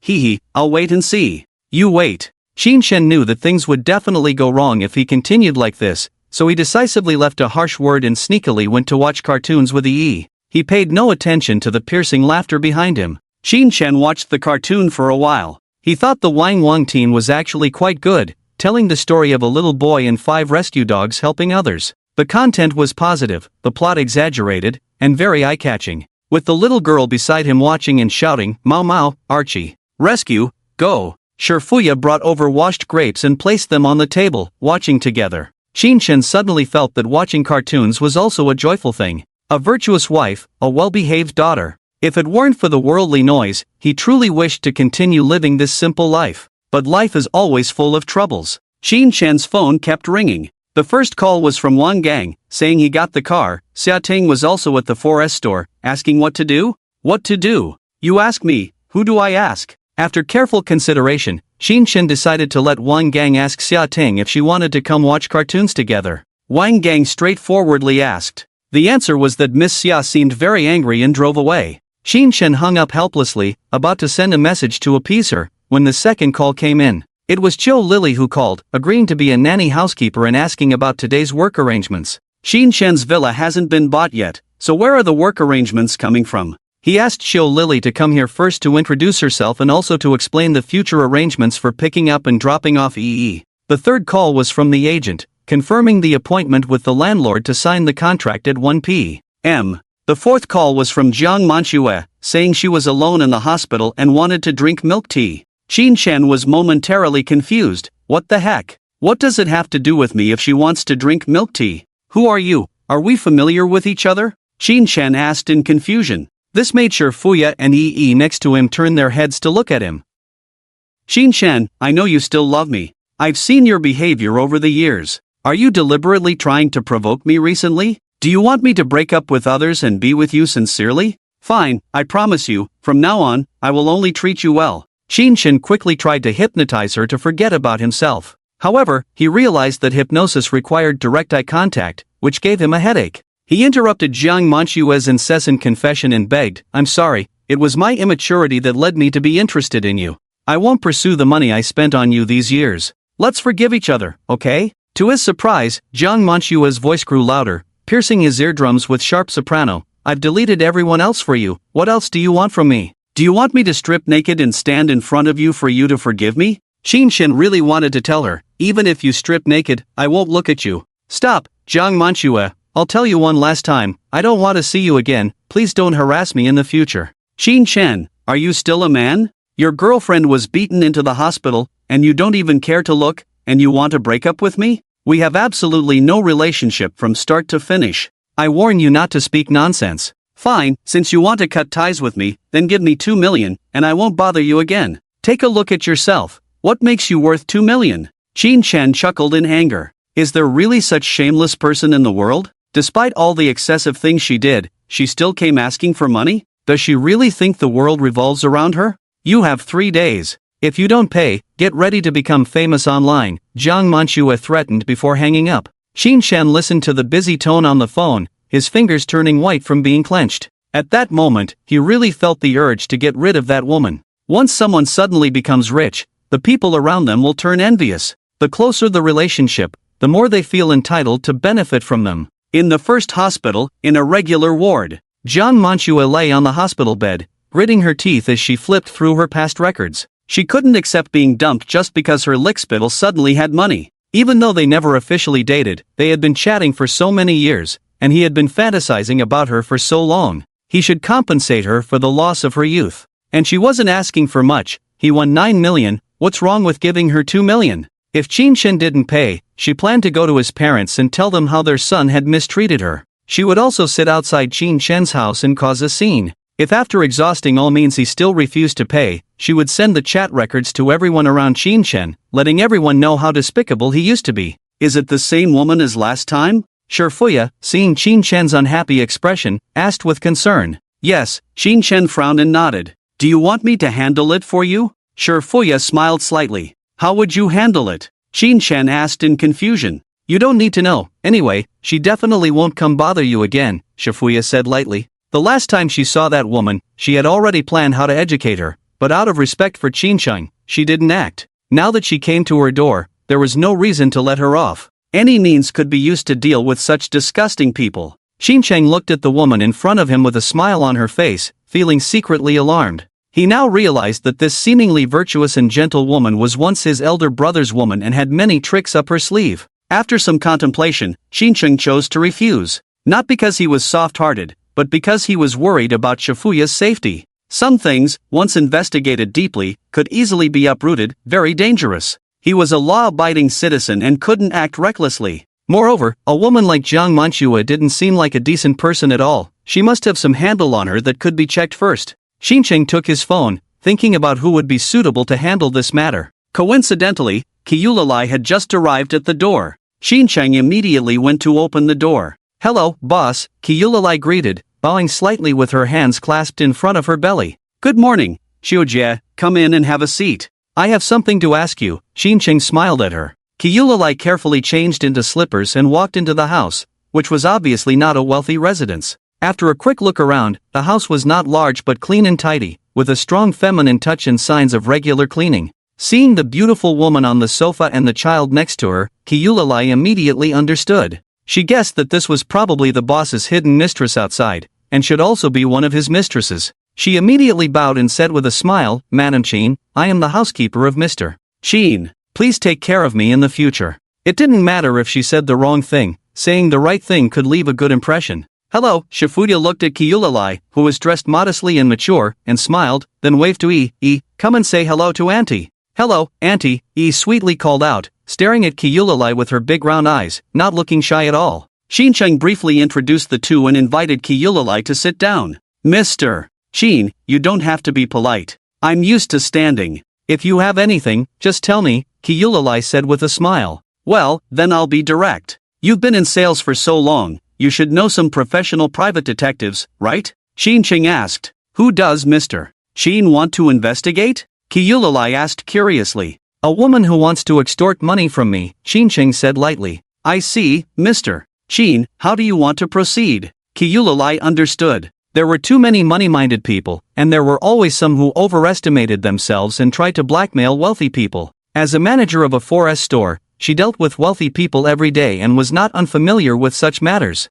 I'll wait and see. You wait. Qin Shen knew that things would definitely go wrong if he continued like this, so he decisively left a harsh word and sneakily went to watch cartoons with Yi. He paid no attention to the piercing laughter behind him. Qin Shen watched the cartoon for a while. He thought the Wang Wang teen was actually quite good, telling the story of a little boy and 5 rescue dogs helping others. The content was positive, the plot exaggerated, and very eye-catching. with the little girl beside him watching and shouting, "Mau Mau, Archie, rescue, go." Shifuya brought over washed grapes and placed them on the table, watching together. Shinshin suddenly felt that watching cartoons was also a joyful thing. A virtuous wife, a well-behaved daughter. If it weren't for the worldly noise, he truly wished to continue living this simple life. But life is always full of troubles. Shinshan's phone kept ringing. The first call was from Wang Gang, saying he got the car. Xiating was also at the 4S store, asking what to do? What to do? You ask me, who do I ask? After careful consideration, Shinshin decided to let Wang Gang ask Xiating if she wanted to come watch cartoons together. Wang Gang straightforwardly asked. The answer was that Miss Xia seemed very angry and drove away. Shinshin hung up helplessly, about to send a message to appease her, when the second call came in. It was Cho Lily who called, agreeing to be a nanny housekeeper and asking about today's work arrangements. Shinshin's villa hasn't been bought yet, so where are the work arrangements coming from? He asked Cho Lily to come here first to introduce herself and also to explain the future arrangements for picking up and dropping off EE. The third call was from the agent, confirming the appointment with the landlord to sign the contract at 1 p.m. The fourth call was from Jiang Manhwa, saying she was alone in the hospital and wanted to drink milk tea. Shinshan was momentarily confused. What the heck? What does it have to do with me if she wants to drink milk tea? Who are you? Are we familiar with each other? Shinshan asked in confusion. This made Shifuya and EE next to him turn their heads to look at him. Shinshan, I know you still love me. I've seen your behavior over the years. Are you deliberately trying to provoke me recently? Do you want me to break up with others and be with you sincerely? Fine, I promise you, from now on, I will only treat you well. Shinshin quickly tried to hypnotize her to forget about himself. However, he realized that hypnosis required direct eye contact, which gave him a headache. He interrupted Jiang Manhwa's incessant confession and begged, "I'm sorry, it was my immaturity that led me to be interested in you. I won't pursue the money I spent on you these years. Let's forgive each other, okay?" To his surprise, Jiang Manhwa's voice grew louder, piercing his eardrums with sharp soprano. "I've deleted everyone else for you. What else do you want from me? Do you want me to strip naked and stand in front of you for you to forgive me?" Shinshin really wanted to tell her, "Even if you strip naked, I won't look at you." "Stop, Jiang Manhwa. I'll tell you one last time, I don't want to see you again, please don't harass me in the future." "Shinshan, are you still a man? Your girlfriend was beaten into the hospital, and you don't even care to look, and you want to break up with me? We have absolutely no relationship from start to finish. I warn you not to speak nonsense." "Fine, since you want to cut ties with me, then give me 2 million, and I won't bother you again. Take a look at yourself. What makes you worth 2 million? Shinshan chuckled in anger. Is there really such shameless person in the world? Despite all the excessive things she did, she still came asking for money? Does she really think the world revolves around her? You have 3 days. If you don't pay, get ready to become famous online, Jiang Manhwa threatened before hanging up. Shinshan listened to the busy tone on the phone, his fingers turning white from being clenched. At that moment, he really felt the urge to get rid of that woman. Once someone suddenly becomes rich, the people around them will turn envious. The closer the relationship, the more they feel entitled to benefit from them. In the first hospital, in a regular ward, Jiang Manhwa lay on the hospital bed, gritting her teeth as she flipped through her past records. She couldn't accept being dumped just because her lickspittle suddenly had money. Even though they never officially dated, they had been chatting for so many years, and he had been fantasizing about her for so long. He should compensate her for the loss of her youth. And she wasn't asking for much. He won 9 million, what's wrong with giving her 2 million? If Shinshin didn't pay, she planned to go to his parents and tell them how their son had mistreated her. She would also sit outside Shinshin's house and cause a scene. If after exhausting all means he still refused to pay, she would send the chat records to everyone around Shinshin, letting everyone know how despicable he used to be. Is it the same woman as last time? Shifuya, seeing Shinshin's unhappy expression, asked with concern. Yes, Shinshin frowned and nodded. Do you want me to handle it for you? Shifuya smiled slightly. How would you handle it? Shinshin asked in confusion. You don't need to know. Anyway, she definitely won't come bother you again, Shifuya said lightly. The last time she saw that woman, she had already planned how to educate her, but out of respect for Shinshin, she didn't act. Now that she came to her door, there was no reason to let her off. Any means could be used to deal with such disgusting people. Shinshin looked at the woman in front of him with a smile on her face, feeling secretly alarmed. He now realized that this seemingly virtuous and gentle woman was once his elder brother's woman and had many tricks up her sleeve. After some contemplation, Shinshin chose to refuse. Not because he was soft-hearted, but because he was worried about Shifuya's safety. Some things, once investigated deeply, could easily be uprooted, very dangerous. He was a law-abiding citizen and couldn't act recklessly. Moreover, a woman like Jiang Manhwa didn't seem like a decent person at all. She must have some handle on her that could be checked first. Xincheng took his phone, thinking about who would be suitable to handle this matter. Coincidentally, Kyulalai had just arrived at the door. Xincheng immediately went to open the door. "Hello, boss," Kyulalai greeted, bowing slightly with her hands clasped in front of her belly. "Good morning, Xiujie, come in and have a seat. I have something to ask you." Xincheng smiled at her. Kyulalai carefully changed into slippers and walked into the house, which was obviously not a wealthy residence. After a quick look around, the house was not large but clean and tidy, with a strong feminine touch and signs of regular cleaning. Seeing the beautiful woman on the sofa and the child next to her, Kyulalai immediately understood. She guessed that this was probably the boss's hidden mistress outside, and should also be one of his mistresses. She immediately bowed and said with a smile, "Madam Qin, I am the housekeeper of Mr. Qin. Please take care of me in the future." It didn't matter if she said the wrong thing, saying the right thing could leave a good impression. "Hello," Shifuya looked at Kyulalai, who was dressed modestly and mature, and smiled, then waved to come and say hello to Auntie." "Hello, Auntie," sweetly called out, staring at Kyulalai with her big round eyes, not looking shy at all. Xincheng briefly introduced the two and invited Kyulalai to sit down. "Mr. Qin, you don't have to be polite. I'm used to standing. If you have anything, just tell me," Kyulalai said with a smile. "Well, then I'll be direct. You've been in sales for so long, you should know some professional private detectives, right?" Xincheng asked. "Who does Mr. Qin want to investigate?" Kyulalai asked curiously. "A woman who wants to extort money from me," Xincheng said lightly. "I see, Mr. Qin, how do you want to proceed?" Kyulalai understood. There were too many money-minded people, and there were always some who overestimated themselves and tried to blackmail wealthy people. As a manager of a 4S store, she dealt with wealthy people every day and was not unfamiliar with such matters.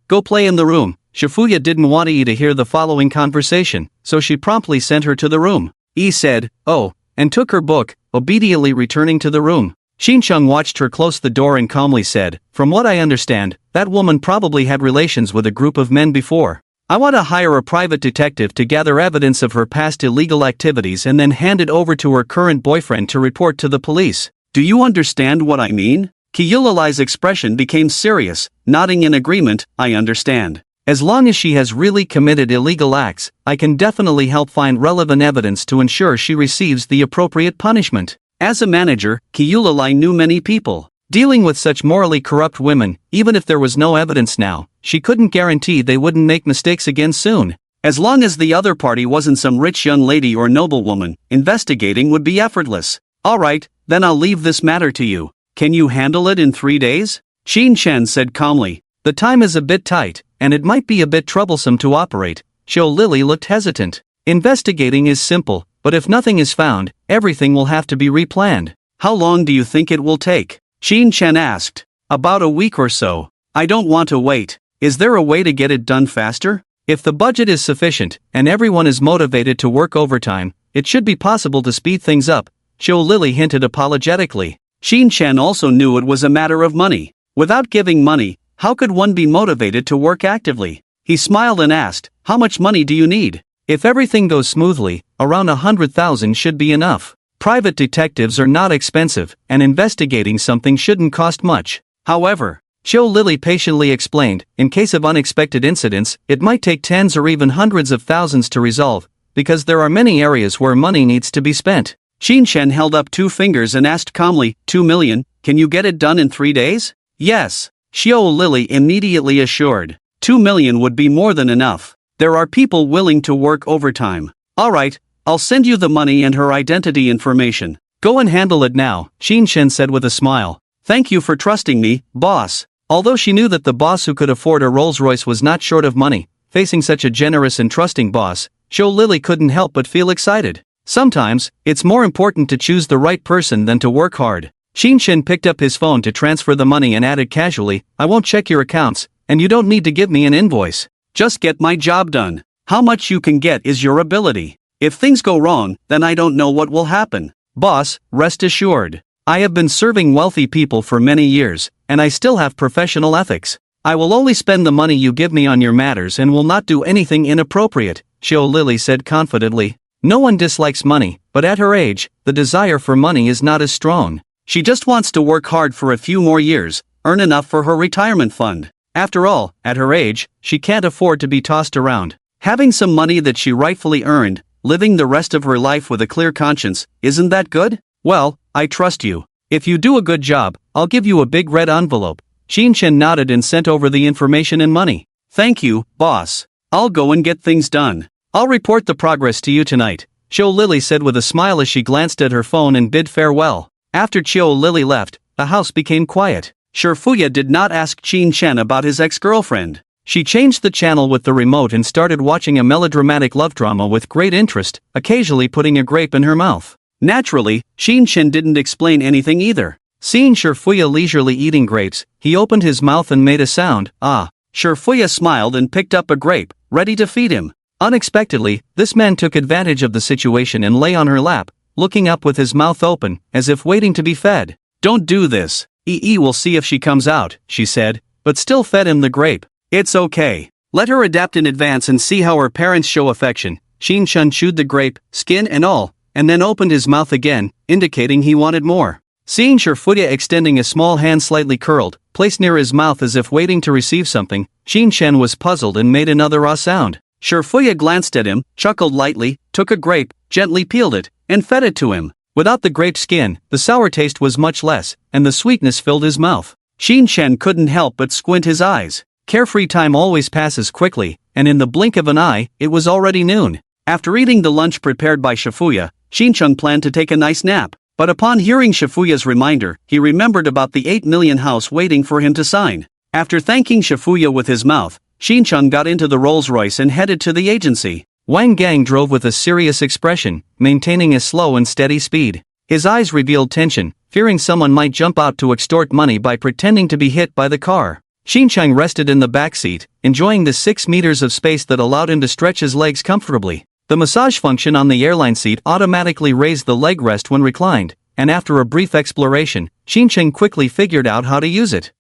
Go play in the room." Shifuya didn't want to hear the following conversation, so she promptly sent her to the room. Said, "Oh," and took her book, obediently returning to the room. Xincheng watched her close the door and calmly said, "From what I understand, that woman probably had relations with a group of men before. I want to hire a private detective to gather evidence of her past illegal activities and then hand it over to her current boyfriend to report to the police. Do you understand what I mean?" Kyulalai's expression became serious, nodding in agreement. "I understand. As long as she has really committed illegal acts, I can definitely help find relevant evidence to ensure she receives the appropriate punishment." As a manager, Kyulalai knew many people. Dealing with such morally corrupt women, even if there was no evidence now, she couldn't guarantee they wouldn't make mistakes again soon. As long as the other party wasn't some rich young lady or noblewoman, investigating would be effortless. "Alright, then I'll leave this matter to you. Can you handle it in 3 days?" Xinchen said calmly. "The time is a bit tight, and it might be a bit troublesome to operate." Xiao Lily looked hesitant. "Investigating is simple, but if nothing is found, everything will have to be replanned." "How long do you think it will take?" Xinchen asked. "About a week or so. I don't want to wait. Is there a way to get it done faster?" "If the budget is sufficient, and everyone is motivated to work overtime, it should be possible to speed things up," Xiao Lily hinted apologetically. Xinchen also knew it was a matter of money. Without giving money, how could one be motivated to work actively? He smiled and asked, "How much money do you need?" "If everything goes smoothly, around 100,000 should be enough. Private detectives are not expensive, and investigating something shouldn't cost much." However, Xiao Lily patiently explained, in case of unexpected incidents, it might take tens or even hundreds of thousands to resolve, because there are many areas where money needs to be spent. Xinchen held up 2 fingers and asked calmly, 2 million, can you get it done in 3 days? "Yes," Xiao Lily immediately assured. 2 million would be more than enough. There are people willing to work overtime. "Alright, I'll send you the money and her identity information. Go and handle it now," Xinchen said with a smile. "Thank you for trusting me, boss." Although she knew that the boss who could afford a Rolls-Royce was not short of money, facing such a generous and trusting boss, Xiao Lily couldn't help but feel excited. Sometimes, it's more important to choose the right person than to work hard. Xinchen picked up his phone to transfer the money and added casually, "I won't check your accounts, and you don't need to give me an invoice. Just get my job done. How much you can get is your ability. If things go wrong, then I don't know what will happen. Boss, rest assured. I have been serving wealthy people for many years, and I still have professional ethics. I will only spend the money you give me on your matters and will not do anything inappropriate, Xiao Lily said confidently. No one dislikes money, but at her age, the desire for money is not as strong. She just wants to work hard for a few more years, earn enough for her retirement fund. After all, at her age, she can't afford to be tossed around. Having some money that she rightfully earned, living the rest of her life with a clear conscience, isn't that good? Well, I trust you. If you do a good job, I'll give you a big red envelope. Xin Chen nodded and sent over the information and money. Thank you, boss. I'll go and get things done. I'll report the progress to you tonight, Xiao Lily said with a smile as she glanced at her phone and bid farewell. After Xiao Lily left, the house became quiet. Shifuya did not ask Qin Chen about his ex-girlfriend. She changed the channel with the remote and started watching a melodramatic love drama with great interest, occasionally putting a grape in her mouth. Naturally, Qin Chen didn't explain anything either. Seeing Shifuya leisurely eating grapes, he opened his mouth and made a sound, ah. Shifuya smiled and picked up a grape, ready to feed him. Unexpectedly, this man took advantage of the situation and lay on her lap, looking up with his mouth open, as if waiting to be fed. Don't do this. EE will see if she comes out, she said, but still fed him the grape. It's okay. Let her adapt in advance and see how her parents show affection. Xin Chen chewed the grape, skin and all, and then opened his mouth again, indicating he wanted more. Seeing Shifuya extending a small hand slightly curled, placed near his mouth as if waiting to receive something, Xin Chen was puzzled and made another ah sound. Shifuya glanced at him, chuckled lightly, took a grape, gently peeled it, and fed it to him. Without the grape skin, the sour taste was much less, and the sweetness filled his mouth. Xin Chen couldn't help but squint his eyes. Carefree time always passes quickly, and in the blink of an eye, it was already noon. After eating the lunch prepared by Shifuya, Xin Chen planned to take a nice nap. But upon hearing Shifuya's reminder, he remembered about the 8 million house waiting for him to sign. After thanking Shifuya with his mouth, Xin Chen got into the Rolls-Royce and headed to the agency. Wang Gang drove with a serious expression, maintaining a slow and steady speed. His eyes revealed tension, fearing someone might jump out to extort money by pretending to be hit by the car. Xin Chen rested in the back seat, enjoying the 6 meters of space that allowed him to stretch his legs comfortably. The massage function on the airline seat automatically raised the leg rest when reclined, and after a brief exploration, Xin Chen quickly figured out how to use it.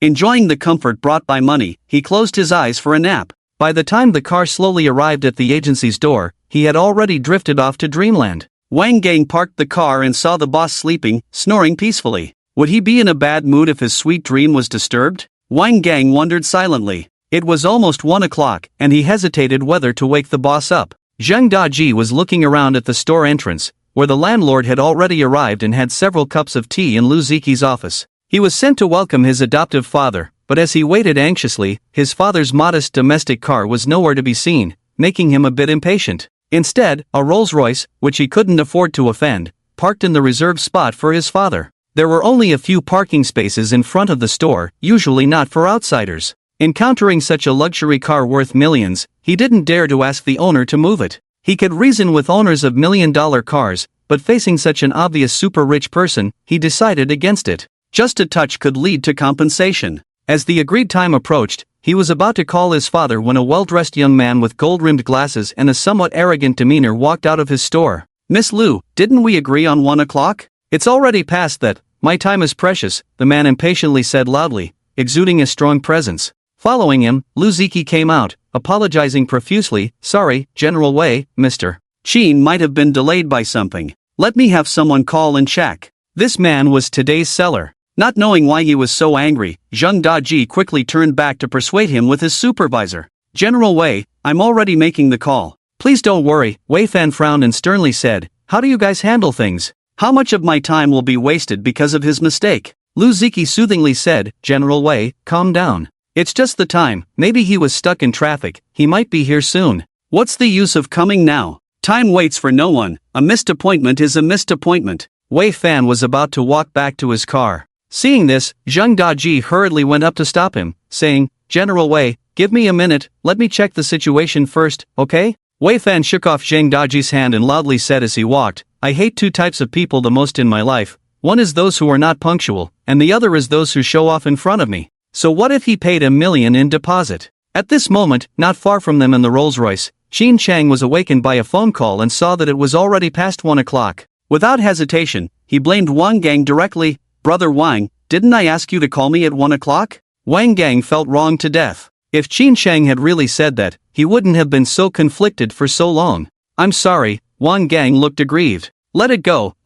Enjoying the comfort brought by money, he closed his eyes for a nap. By the time the car slowly arrived at the agency's door, he had already drifted off to dreamland. Wang Gang parked the car and saw the boss sleeping, snoring peacefully. Would he be in a bad mood if his sweet dream was disturbed? Wang Gang wondered silently. It was almost 1 o'clock, and he hesitated whether to wake the boss up. Zheng Daji was looking around at the store entrance, where the landlord had already arrived and had several cups of tea in Lu Ziqi's office. He was sent to welcome his adoptive father, but as he waited anxiously, his father's modest domestic car was nowhere to be seen, making him a bit impatient. Instead, a Rolls-Royce, which he couldn't afford to offend, parked in the reserved spot for his father. There were only a few parking spaces in front of the store, usually not for outsiders. Encountering such a luxury car worth millions, he didn't dare to ask the owner to move it. He could reason with owners of million-dollar cars, but facing such an obvious super-rich person, he decided against it. Just a touch could lead to compensation. As the agreed time approached, he was about to call his father when a well-dressed young man with gold-rimmed glasses and a somewhat arrogant demeanor walked out of his store. "Miss Lu, didn't we agree on 1 o'clock? It's already past that. My time is precious," the man impatiently said loudly, exuding a strong presence. Following him, Lu Ziqi came out, apologizing profusely. "Sorry, General Wei, Mr. Qin might have been delayed by something. Let me have someone call and check." This man was today's seller. Not knowing why he was so angry, Zheng Daji quickly turned back to persuade him with his supervisor. "General Wei, I'm already making the call. Please don't worry." Wei Fan frowned and sternly said, "How do you guys handle things? How much of my time will be wasted because of his mistake?" Lu Ziqi soothingly said, "General Wei, calm down. It's just the time, maybe he was stuck in traffic, he might be here soon. What's the use of coming now? Time waits for no one, a missed appointment is a missed appointment." Wei Fan was about to walk back to his car. Seeing this, Zheng Daji hurriedly went up to stop him, saying, "General Wei, give me a minute, let me check the situation first, okay?" Wei Fan shook off Zheng Daji's hand and loudly said as he walked, "I hate 2 types of people the most in my life. One is those who are not punctual, and the other is those who show off in front of me. So what if he paid $1 million in deposit?" At this moment, not far from them in the Rolls-Royce, Qin Chang was awakened by a phone call and saw that it was already past 1 o'clock. Without hesitation, he blamed Wang Gang directly. "Brother Wang, didn't I ask you to call me at 1 o'clock? Wang Gang felt wronged to death. If Qin Sheng had really said that, he wouldn't have been so conflicted for so long. I'm sorry, Wang Gang looked aggrieved. Let it go,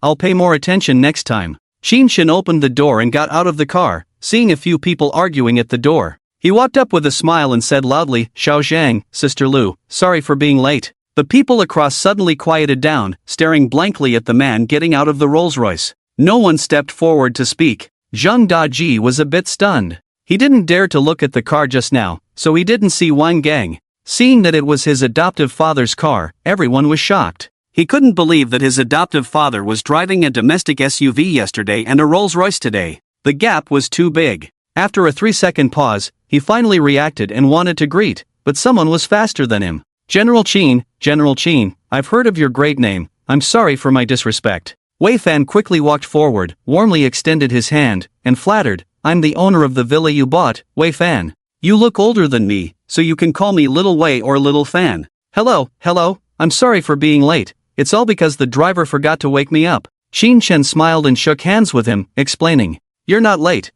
I'll pay more attention next time. Qin Shen opened the door and got out of the car, seeing a few people arguing at the door. He walked up with a smile and said loudly, Xiao Zhang, Sister Lu, sorry for being late. The people across suddenly quieted down, staring blankly at the man getting out of the Rolls-Royce. No one stepped forward to speak. Zhang Daji was a bit stunned. He didn't dare to look at the car just now, so he didn't see Wang Gang. Seeing that it was his adoptive father's car, everyone was shocked. He couldn't believe that his adoptive father was driving a domestic SUV yesterday and a Rolls-Royce today. The gap was too big. After a 3-second pause, he finally reacted and wanted to greet, but someone was faster than him. General Qin, I've heard of your great name, I'm sorry for my disrespect. Wei Fan quickly walked forward, warmly extended his hand, and flattered, I'm the owner of the villa you bought, Wei Fan. You look older than me, so you can call me Little Wei or Little Fan. Hello, I'm sorry for being late, it's all because the driver forgot to wake me up. Qin Shen smiled and shook hands with him, explaining, You're not late,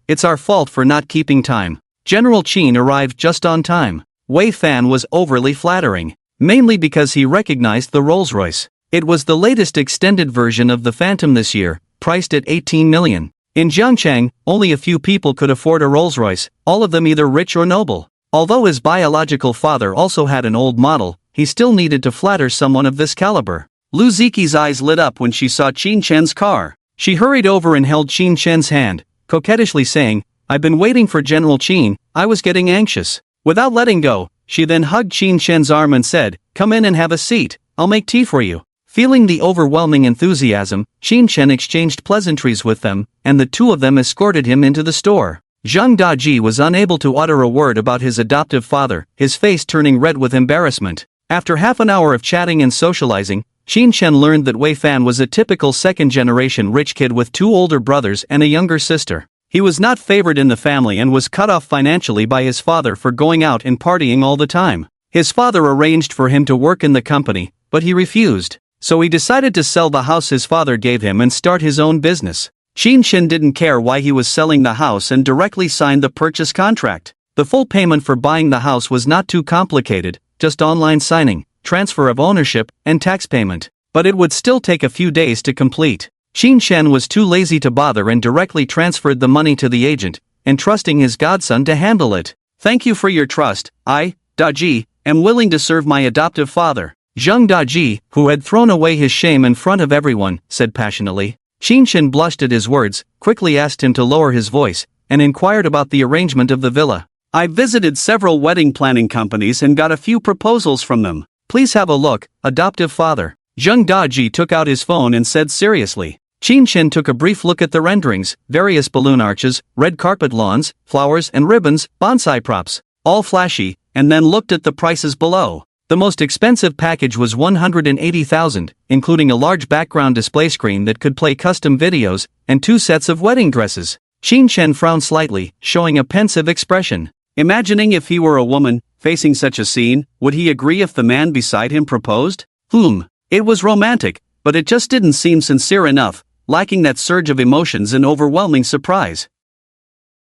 it's our fault for not keeping time. General Qin arrived just on time. Wei Fan was overly flattering, mainly because he recognized the Rolls-Royce. It was the latest extended version of the Phantom this year, priced at 18 million. In Jiangchang, only a few people could afford a Rolls-Royce, all of them either rich or noble. Although his biological father also had an old model, he still needed to flatter someone of this caliber. Lu Ziqi's eyes lit up when she saw Qin Shen's car. She hurried over and held Qin Shen's hand, coquettishly saying, I've been waiting for General Qin, I was getting anxious. Without letting go, she then hugged Qin Shen's arm and said, Come in and have a seat, I'll make tea for you. Feeling the overwhelming enthusiasm, Qin Shen exchanged pleasantries with them, and the two of them escorted him into the store. Zhang Daji was unable to utter a word about his adoptive father, his face turning red with embarrassment. After half an hour of chatting and socializing, Qin Shen learned that Wei Fan was a typical second-generation rich kid with 2 older brothers and a younger sister. He was not favored in the family and was cut off financially by his father for going out and partying all the time. His father arranged for him to work in the company, but he refused. So he decided to sell the house his father gave him and start his own business. Qin Shen didn't care why he was selling the house and directly signed the purchase contract. The full payment for buying the house was not too complicated, just online signing, transfer of ownership, and tax payment. But it would still take a few days to complete. Qin Shen was too lazy to bother and directly transferred the money to the agent, entrusting his godson to handle it. Thank you for your trust, I, Daji, am willing to serve my adoptive father. Zhang Daji, who had thrown away his shame in front of everyone, said passionately. Qin Shen blushed at his words, quickly asked him to lower his voice, and inquired about the arrangement of the villa. I visited several wedding planning companies and got a few proposals from them. Please have a look, adoptive father. Zhang Daji took out his phone and said seriously. Qin Shen took a brief look at the renderings, various balloon arches, red carpet lawns, flowers and ribbons, bonsai props, all flashy, and then looked at the prices below. The most expensive package was 180,000, including a large background display screen that could play custom videos, and 2 sets of wedding dresses. Qin Shen frowned slightly, showing a pensive expression. Imagining if he were a woman, facing such a scene, would he agree if the man beside him proposed? It was romantic, but it just didn't seem sincere enough, lacking that surge of emotions and overwhelming surprise.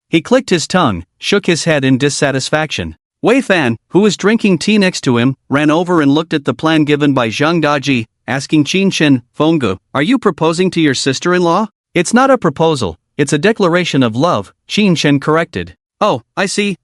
He clicked his tongue, shook his head in dissatisfaction. Wei Fan, who was drinking tea next to him, ran over and looked at the plan given by Zhang Daji, asking Qin Shen, Fengge, are you proposing to your sister-in-law? It's not a proposal, it's a declaration of love, Qin Shen corrected. Oh, I see,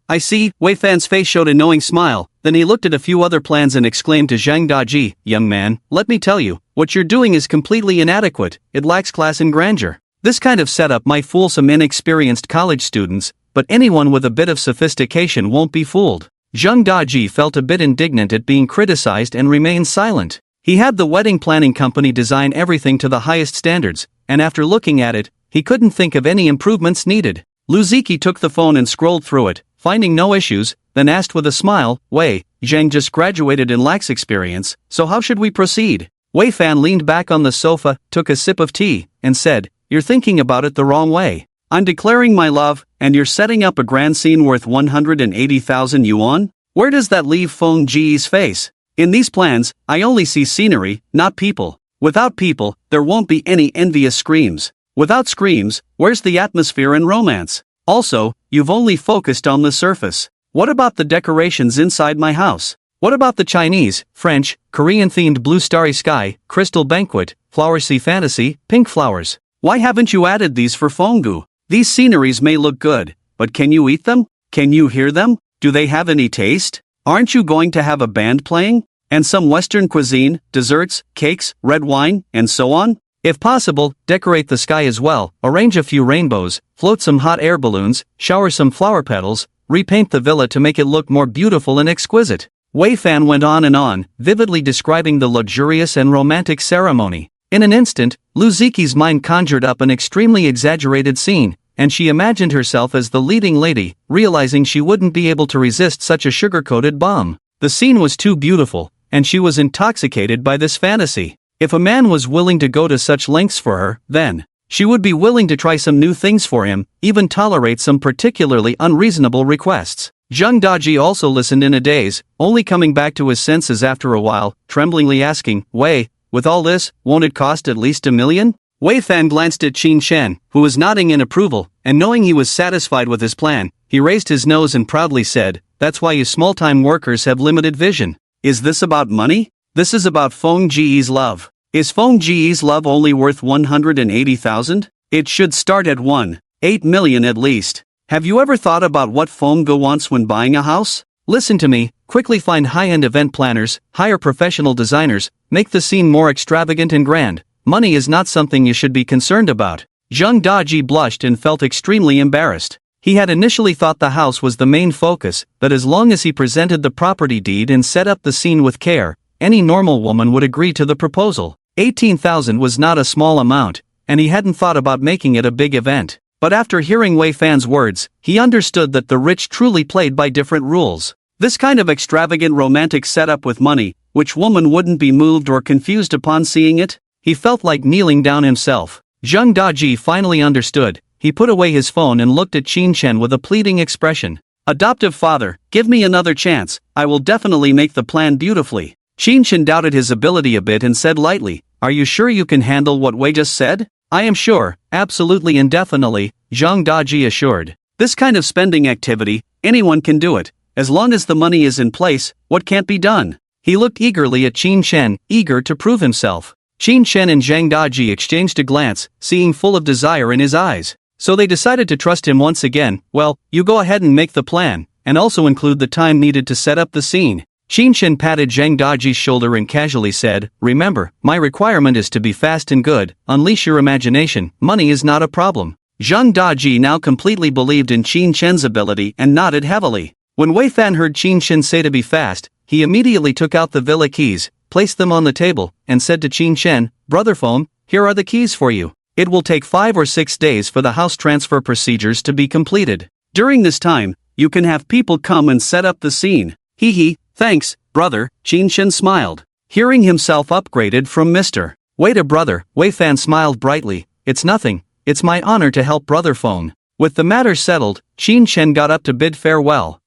Wei Fan's face showed a knowing smile, then he looked at a few other plans and exclaimed to Zhang Daji, young man, let me tell you, what you're doing is completely inadequate, it lacks class and grandeur. This kind of setup might fool some inexperienced college students, but anyone with a bit of sophistication won't be fooled. Zhang Daji felt a bit indignant at being criticized and remained silent. He had the wedding planning company design everything to the highest standards, and after looking at it, he couldn't think of any improvements needed. Lu Ziqi took the phone and scrolled through it, finding no issues, then asked with a smile, Wei, Zhang just graduated and lacks experience, so how should we proceed? Wei Fan leaned back on the sofa, took a sip of tea, and said, you're thinking about it the wrong way. I'm declaring my love, and you're setting up a grand scene worth 180,000 yuan? Where does that leave Feng Ji's face? In these plans, I only see scenery, not people. Without people, there won't be any envious screams. Without screams, where's the atmosphere and romance? Also, you've only focused on the surface. What about the decorations inside my house? What about the Chinese, French, Korean-themed blue starry sky, crystal banquet, flower sea fantasy, pink flowers? Why haven't you added these for Fonggu? These sceneries may look good, but can you eat them? Can you hear them? Do they have any taste? Aren't you going to have a band playing? And some Western cuisine, desserts, cakes, red wine, and so on? If possible, decorate the sky as well, arrange a few rainbows, float some hot air balloons, shower some flower petals, repaint the villa to make it look more beautiful and exquisite. Wei Fan went on, vividly describing the luxurious and romantic ceremony. In an instant, Lu Ziqi's mind conjured up an extremely exaggerated scene, and she imagined herself as the leading lady, realizing she wouldn't be able to resist such a sugar-coated bomb. The scene was too beautiful, and she was intoxicated by this fantasy. If a man was willing to go to such lengths for her, then she would be willing to try some new things for him, even tolerate some particularly unreasonable requests. Zheng Daji also listened in a daze, only coming back to his senses after a while, tremblingly asking, Wei, with all this, won't it cost at least $1 million? Wei Fan glanced at Qin Shen, who was nodding in approval, and knowing he was satisfied with his plan, he raised his nose and proudly said, that's why you small-time workers have limited vision. Is this about money? This is about Feng Ji's love. Is Feng Ji's love only worth 180,000? It should start at 1.8 million at least. Have you ever thought about what Feng Ge wants when buying a house? Listen to me, quickly find high-end event planners, hire professional designers, make the scene more extravagant and grand. Money is not something you should be concerned about. Zheng Daji blushed and felt extremely embarrassed. He had initially thought the house was the main focus, but as long as he presented the property deed and set up the scene with care, any normal woman would agree to the proposal. 18,000 was not a small amount, and he hadn't thought about making it a big event. But after hearing Wei Fan's words, he understood that the rich truly played by different rules. This kind of extravagant romantic setup with money, which woman wouldn't be moved or confused upon seeing it? He felt like kneeling down himself. Zheng Daji finally understood. He put away his phone and looked at Qin Shen with a pleading expression. Adoptive father, give me another chance, I will definitely make the plan beautifully. Qin Shen doubted his ability a bit and said lightly, are you sure you can handle what Wei just said? I am sure, absolutely and definitely, Zheng Daji assured. This kind of spending activity, anyone can do it. As long as the money is in place, what can't be done? He looked eagerly at Qin Shen, eager to prove himself. Qin Shen and Zheng Daji exchanged a glance, seeing full of desire in his eyes. So they decided to trust him once again. Well, you go ahead and make the plan, and also include the time needed to set up the scene. Qin Shen patted Zheng Daji's shoulder and casually said, remember, my requirement is to be fast and good, unleash your imagination, money is not a problem. Zheng Daji now completely believed in Qin Shen's ability and nodded heavily. When Wei Fan heard Qin Shen say to be fast, he immediately took out the villa keys, placed them on the table, and said to Qin Shen, Brother Feng, here are the keys for you. It will take 5 or 6 days for the house transfer procedures to be completed. During this time, you can have people come and set up the scene. Hee, thanks, brother, Qin Shen smiled. Hearing himself upgraded from Mr. Wei to brother, Wei Fan smiled brightly. It's nothing, it's my honor to help brother Feng. With the matter settled, Qin Shen got up to bid farewell.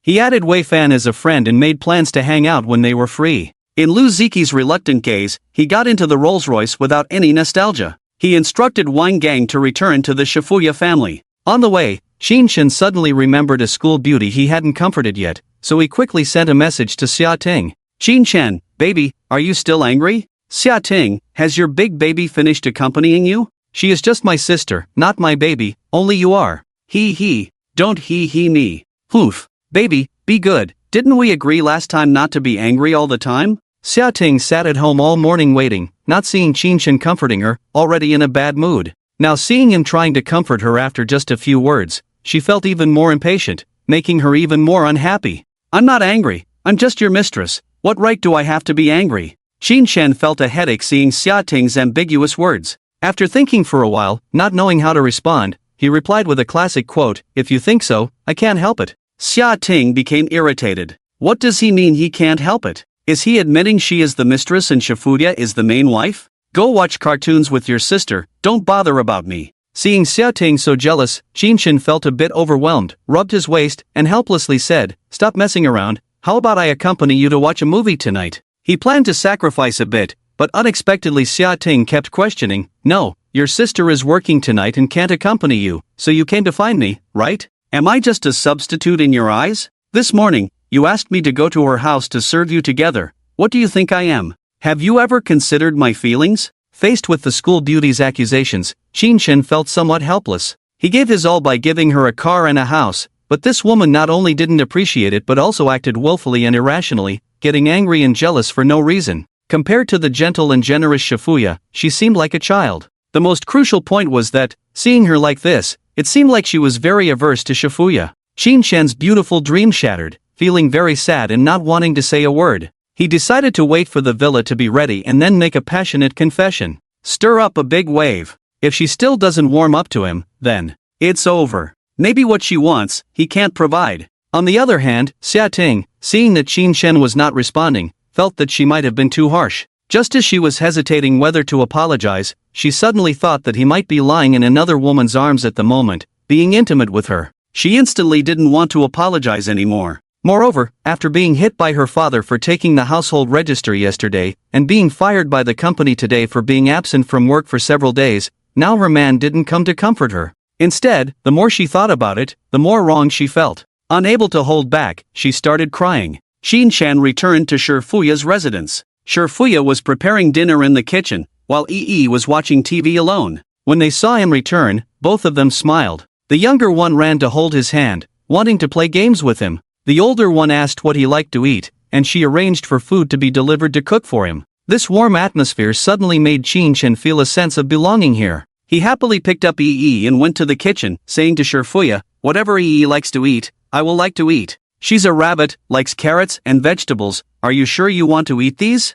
He added Wei Fan as a friend and made plans to hang out when they were free. In Lu Ziqi's reluctant gaze, he got into the Rolls-Royce without any nostalgia. He instructed Wang Gang to return to the Shifuya family. On the way, Qin Shen suddenly remembered a school beauty he hadn't comforted yet, so he quickly sent a message to Xia Ting. Qin Shen, baby, are you still angry? Xia Ting, has your big baby finished accompanying you? She is just my sister, not my baby, only you are. Don't me. Hoof. Baby, be good, didn't we agree last time not to be angry all the time? Xia Ting sat at home all morning waiting, not seeing Qin Shen comforting her, already in a bad mood. Now seeing him trying to comfort her after just a few words, she felt even more impatient, making her even more unhappy. I'm not angry, I'm just your mistress, what right do I have to be angry? Qin Shen felt a headache seeing Xia Ting's ambiguous words. After thinking for a while, not knowing how to respond, he replied with a classic quote, if you think so, I can't help it. Xia Ting became irritated. What does he mean he can't help it? Is he admitting she is the mistress and Shifuya is the main wife? Go watch cartoons with your sister, don't bother about me. Seeing Xia Ting so jealous, Qin Shen felt a bit overwhelmed, rubbed his waist, and helplessly said, stop messing around, how about I accompany you to watch a movie tonight? He planned to sacrifice a bit, but unexpectedly Xia Ting kept questioning, no, your sister is working tonight and can't accompany you, so you came to find me, right? Am I just a substitute in your eyes? This morning, you asked me to go to her house to serve you together. What do you think I am? Have you ever considered my feelings? Faced with the school beauty's accusations, Qinshen felt somewhat helpless. He gave his all by giving her a car and a house, but this woman not only didn't appreciate it but also acted willfully and irrationally, getting angry and jealous for no reason. Compared to the gentle and generous Shifuya, she seemed like a child. The most crucial point was that, seeing her like this, it seemed like she was very averse to Shifuya. Qinshen's beautiful dream shattered, feeling very sad and not wanting to say a word. He decided to wait for the villa to be ready and then make a passionate confession. Stir up a big wave. If she still doesn't warm up to him, then it's over. Maybe what she wants, he can't provide. On the other hand, Xia Ting, seeing that Qinshen was not responding, felt that she might have been too harsh. Just as she was hesitating whether to apologize, she suddenly thought that he might be lying in another woman's arms at the moment, being intimate with her. She instantly didn't want to apologize anymore. Moreover, after being hit by her father for taking the household register yesterday, and being fired by the company today for being absent from work for several days, now her man didn't come to comfort her. Instead, the more she thought about it, the more wrong she felt. Unable to hold back, she started crying. Qinshan returned to Shifuya's residence. Shifuya was preparing dinner in the kitchen, while Yi was watching TV alone. When they saw him return, both of them smiled. The younger one ran to hold his hand, wanting to play games with him. The older one asked what he liked to eat, and she arranged for food to be delivered to cook for him. This warm atmosphere suddenly made Qinshen feel a sense of belonging here. He happily picked up Yi and went to the kitchen, saying to Shifuya, "Whatever Yi likes to eat, I will like to eat. She's a rabbit, likes carrots and vegetables. Are you sure you want to eat these?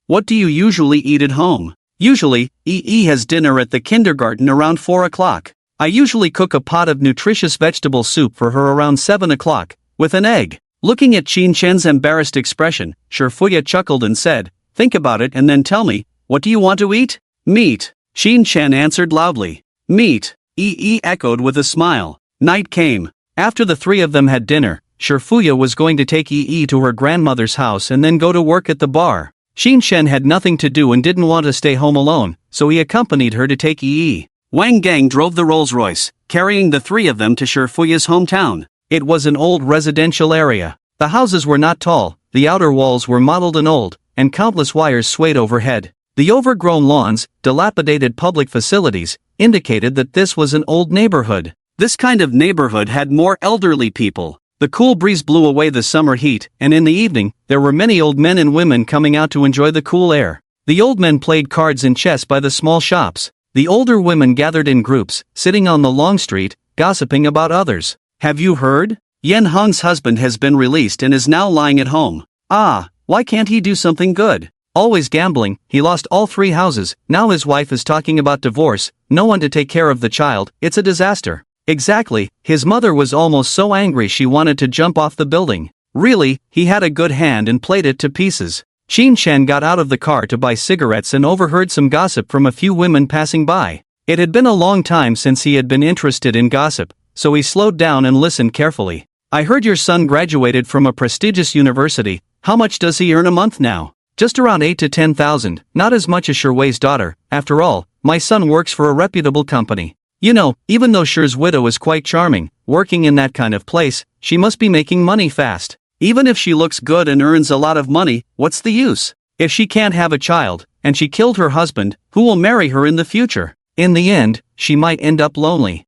What do you usually eat at home?" "Usually, Yi has dinner at the kindergarten around 4 o'clock. I usually cook a pot of nutritious vegetable soup for her around 7 o'clock, with an egg." Looking at Qinshen's embarrassed expression, Shifuya chuckled and said, "Think about it and then tell me, what do you want to eat?" "Meat," Qinshen answered loudly. "Meat," Yi echoed with a smile. Night came. After the three of them had dinner, Shifuya was going to take Yi to her grandmother's house and then go to work at the bar. Qinshen had nothing to do and didn't want to stay home alone, so he accompanied her to take Yi. Wang Gang drove the Rolls-Royce, carrying the three of them to Shifuya's hometown. It was an old residential area. The houses were not tall, the outer walls were mottled and old, and countless wires swayed overhead. The overgrown lawns, dilapidated public facilities, indicated that this was an old neighborhood. This kind of neighborhood had more elderly people. The cool breeze blew away the summer heat, and in the evening, there were many old men and women coming out to enjoy the cool air. The old men played cards and chess by the small shops. The older women gathered in groups, sitting on the long street, gossiping about others. "Have you heard? Yan Hong's husband has been released and is now lying at home. Why can't he do something good? Always gambling, he lost all 3 houses, now his wife is talking about divorce, no one to take care of the child, it's a disaster." Exactly, his mother was almost so angry she wanted to jump off the building. Really, he had a good hand and played it to pieces. Qinshen got out of the car to buy cigarettes and overheard some gossip from a few women passing by. It had been a long time since he had been interested in gossip, so he slowed down and listened carefully. "I heard your son graduated from a prestigious university. How much does he earn a month now?" "Just around 8 to 10,000, not as much as Shiwei's daughter. After all, my son works for a reputable company. You know, even though Shi's widow is quite charming, working in that kind of place, she must be making money fast. Even if she looks good and earns a lot of money, what's the use? If she can't have a child, and she killed her husband, who will marry her in the future? In the end, she might end up lonely.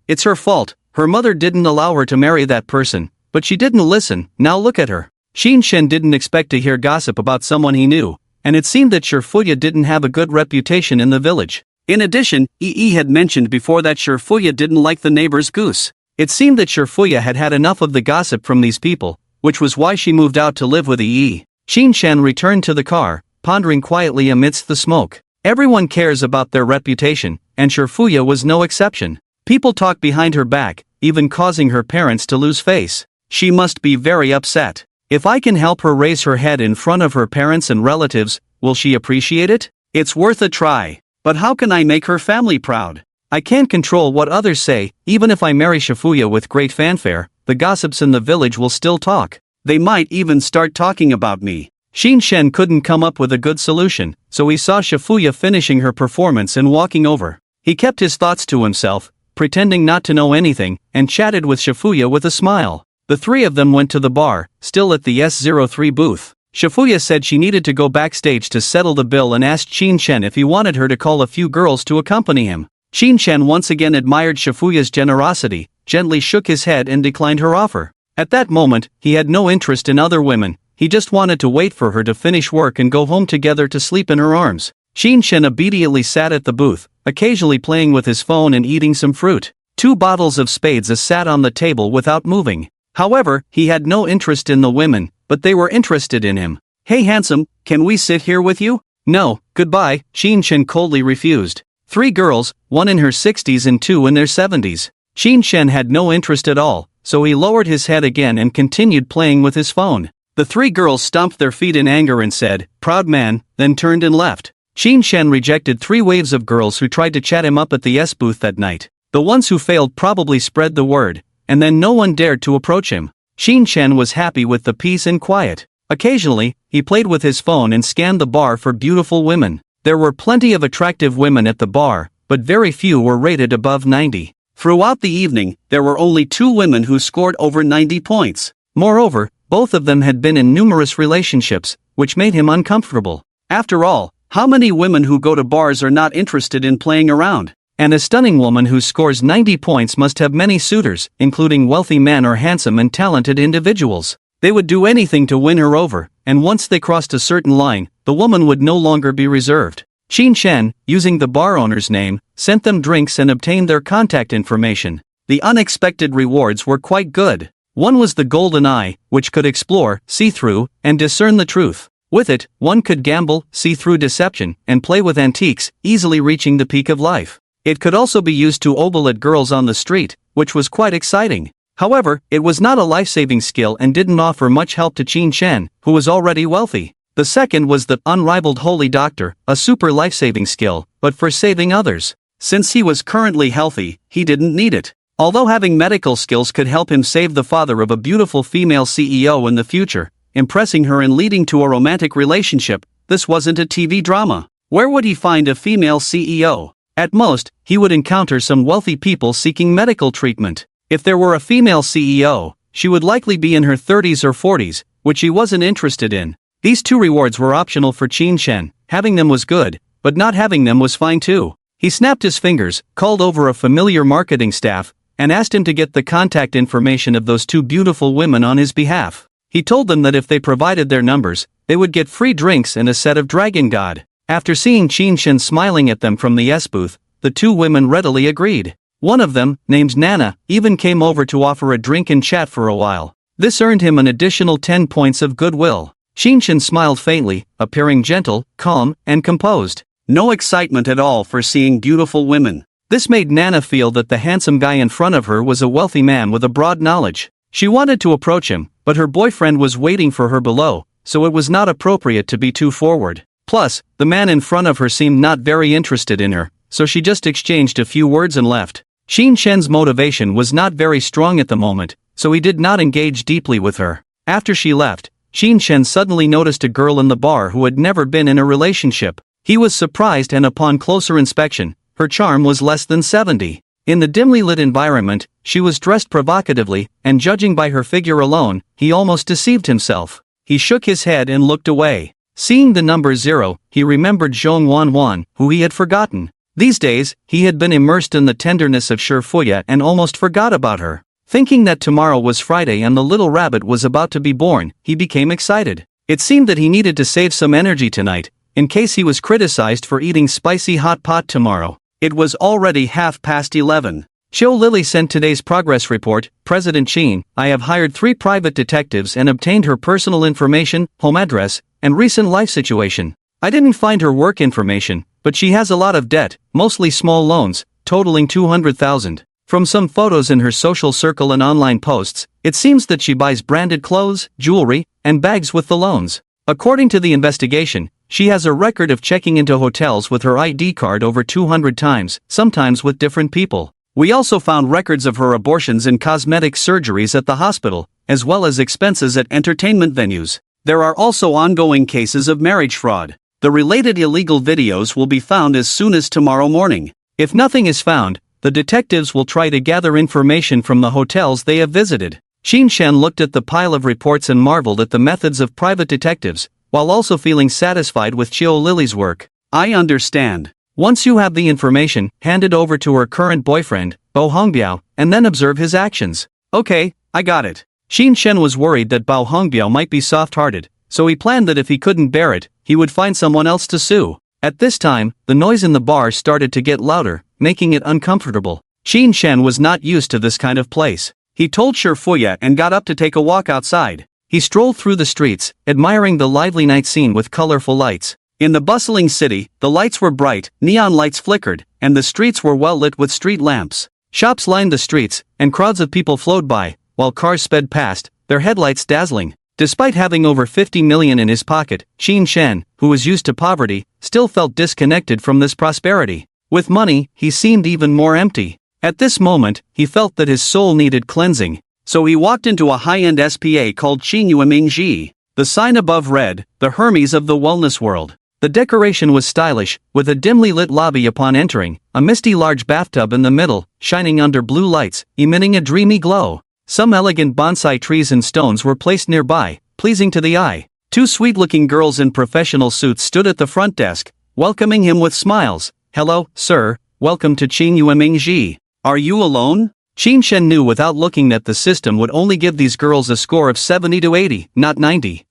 It's her fault. Her mother didn't allow her to marry that person, but she didn't listen. Now look at her." Qinshen didn't expect to hear gossip about someone he knew, and it seemed that Shifuya didn't have a good reputation in the village. In addition, Yi had mentioned before that Shifuya didn't like the neighbor's goose. It seemed that Shifuya had had enough of the gossip from these people, which was why she moved out to live with Yi. Qinshen returned to the car, pondering quietly amidst the smoke. Everyone cares about their reputation, and Shifuya was no exception. People talk behind her back, even causing her parents to lose face. She must be very upset. If I can help her raise her head in front of her parents and relatives, will she appreciate it? It's worth a try. But how can I make her family proud? I can't control what others say. Even if I marry Shifuya with great fanfare, the gossips in the village will still talk. They might even start talking about me. Shin Shen couldn't come up with a good solution, so he saw Shifuya finishing her performance and walking over. He kept his thoughts to himself, pretending not to know anything, and chatted with Shifuya with a smile. The three of them went to the bar, still at the S03 booth. Shifuya said she needed to go backstage to settle the bill and asked Shin Shen if he wanted her to call a few girls to accompany him. Shin Shen once again admired Shifuya's generosity, gently shook his head and declined her offer. At that moment, he had no interest in other women, he just wanted to wait for her to finish work and go home together to sleep in her arms. Shin Shen obediently sat at the booth, occasionally playing with his phone and eating some fruit. 2 bottles of spades sat on the table without moving. However, he had no interest in the women, but they were interested in him. "Hey handsome, can we sit here with you?" "No, goodbye," Shin Shen coldly refused. 3 girls, 1 in her 60s and 2 in their 70s. Shin Shen had no interest at all, so he lowered his head again and continued playing with his phone. The 3 girls stomped their feet in anger and said, "Proud man," then turned and left. Shin Shen rejected 3 waves of girls who tried to chat him up at the S booth that night. The ones who failed probably spread the word, and then no one dared to approach him. Shin Shen was happy with the peace and quiet. Occasionally, he played with his phone and scanned the bar for beautiful women. There were plenty of attractive women at the bar, but very few were rated above 90. Throughout the evening, there were only 2 women who scored over 90 points. Moreover, both of them had been in numerous relationships, which made him uncomfortable. After all, how many women who go to bars are not interested in playing around? And a stunning woman who scores 90 points must have many suitors, including wealthy men or handsome and talented individuals. They would do anything to win her over, and once they crossed a certain line, the woman would no longer be reserved. Shin Shen, using the bar owner's name, sent them drinks and obtained their contact information. The unexpected rewards were quite good. One was the golden eye, which could explore, see through, and discern the truth. With it, one could gamble, see through deception, and play with antiques, easily reaching the peak of life. It could also be used to ogle at girls on the street, which was quite exciting. However, it was not a life-saving skill and didn't offer much help to Shin Shen, who was already wealthy. The second was the unrivaled holy doctor, a super life-saving skill, but for saving others. Since he was currently healthy, he didn't need it. Although having medical skills could help him save the father of a beautiful female CEO in the future, impressing her and leading to a romantic relationship, this wasn't a TV drama. Where would he find a female CEO? At most, he would encounter some wealthy people seeking medical treatment. If there were a female CEO, she would likely be in her 30s or 40s, which he wasn't interested in. These 2 rewards were optional for Shin Shen. Having them was good, but not having them was fine too. He snapped his fingers, called over a familiar marketing staff, and asked him to get the contact information of those 2 beautiful women on his behalf. He told them that if they provided their numbers, they would get free drinks and a set of Dragon God. After seeing Shin Shen smiling at them from the S booth, the 2 women readily agreed. One of them, named Nana, even came over to offer a drink and chat for a while. This earned him an additional 10 points of goodwill. Shin Shen smiled faintly, appearing gentle, calm, and composed. No excitement at all for seeing beautiful women. This made Nana feel that the handsome guy in front of her was a wealthy man with a broad knowledge. She wanted to approach him, but her boyfriend was waiting for her below, so it was not appropriate to be too forward. Plus, the man in front of her seemed not very interested in her, so she just exchanged a few words and left. Shin Shen's motivation was not very strong at the moment, so he did not engage deeply with her. After she left, Shin Shen suddenly noticed a girl in the bar who had never been in a relationship. He was surprised, and upon closer inspection, her charm was less than 70. In the dimly lit environment, she was dressed provocatively, and judging by her figure alone, he almost deceived himself. He shook his head and looked away. Seeing the number 0, he remembered Zhong Wanwan, who he had forgotten. These days, he had been immersed in the tenderness of Shifuya and almost forgot about her. Thinking that tomorrow was Friday and the little rabbit was about to be born, he became excited. It seemed that he needed to save some energy tonight, in case he was criticized for eating spicy hot pot tomorrow. It was already 11:30. Cho Lily sent today's progress report. President Shin, I have hired 3 private detectives and obtained her personal information, home address, and recent life situation. I didn't find her work information, but she has a lot of debt, mostly small loans, totaling 200,000. From some photos in her social circle and online posts, it seems that she buys branded clothes, jewelry, and bags with the loans. According to the investigation, she has a record of checking into hotels with her ID card over 200 times, sometimes with different people. We also found records of her abortions and cosmetic surgeries at the hospital, as well as expenses at entertainment venues. There are also ongoing cases of marriage fraud. The related illegal videos will be found as soon as tomorrow morning. If nothing is found, the detectives will try to gather information from the hotels they have visited. Qin Shen looked at the pile of reports and marveled at the methods of private detectives, while also feeling satisfied with Chiu Lily's work. I understand. Once you have the information, hand it over to her current boyfriend, Bao Hongbiao, and then observe his actions. Okay, I got it. Qin Shen was worried that Bao Hongbiao might be soft-hearted, so he planned that if he couldn't bear it, he would find someone else to sue. At this time, the noise in the bar started to get louder, making it uncomfortable. Qin Shen was not used to this kind of place. He told Shifuya and got up to take a walk outside. He strolled through the streets, admiring the lively night scene with colorful lights. In the bustling city, the lights were bright, neon lights flickered, and the streets were well lit with street lamps. Shops lined the streets, and crowds of people flowed by, while cars sped past, their headlights dazzling. Despite having over 50 million in his pocket, Qin Shen, who was used to poverty, still felt disconnected from this prosperity. With money, he seemed even more empty. At this moment, he felt that his soul needed cleansing. So he walked into a high-end SPA called Qinyuemingji. The sign above read, "The Hermes of the Wellness World." The decoration was stylish, with a dimly lit lobby upon entering, a misty large bathtub in the middle, shining under blue lights, emitting a dreamy glow. Some elegant bonsai trees and stones were placed nearby, pleasing to the eye. Two sweet-looking girls in professional suits stood at the front desk, welcoming him with smiles. "Hello, sir, welcome to Qinyuemingji. Are you alone?" Qin Shen knew without looking that the system would only give these girls a score of 70 to 80, not 90.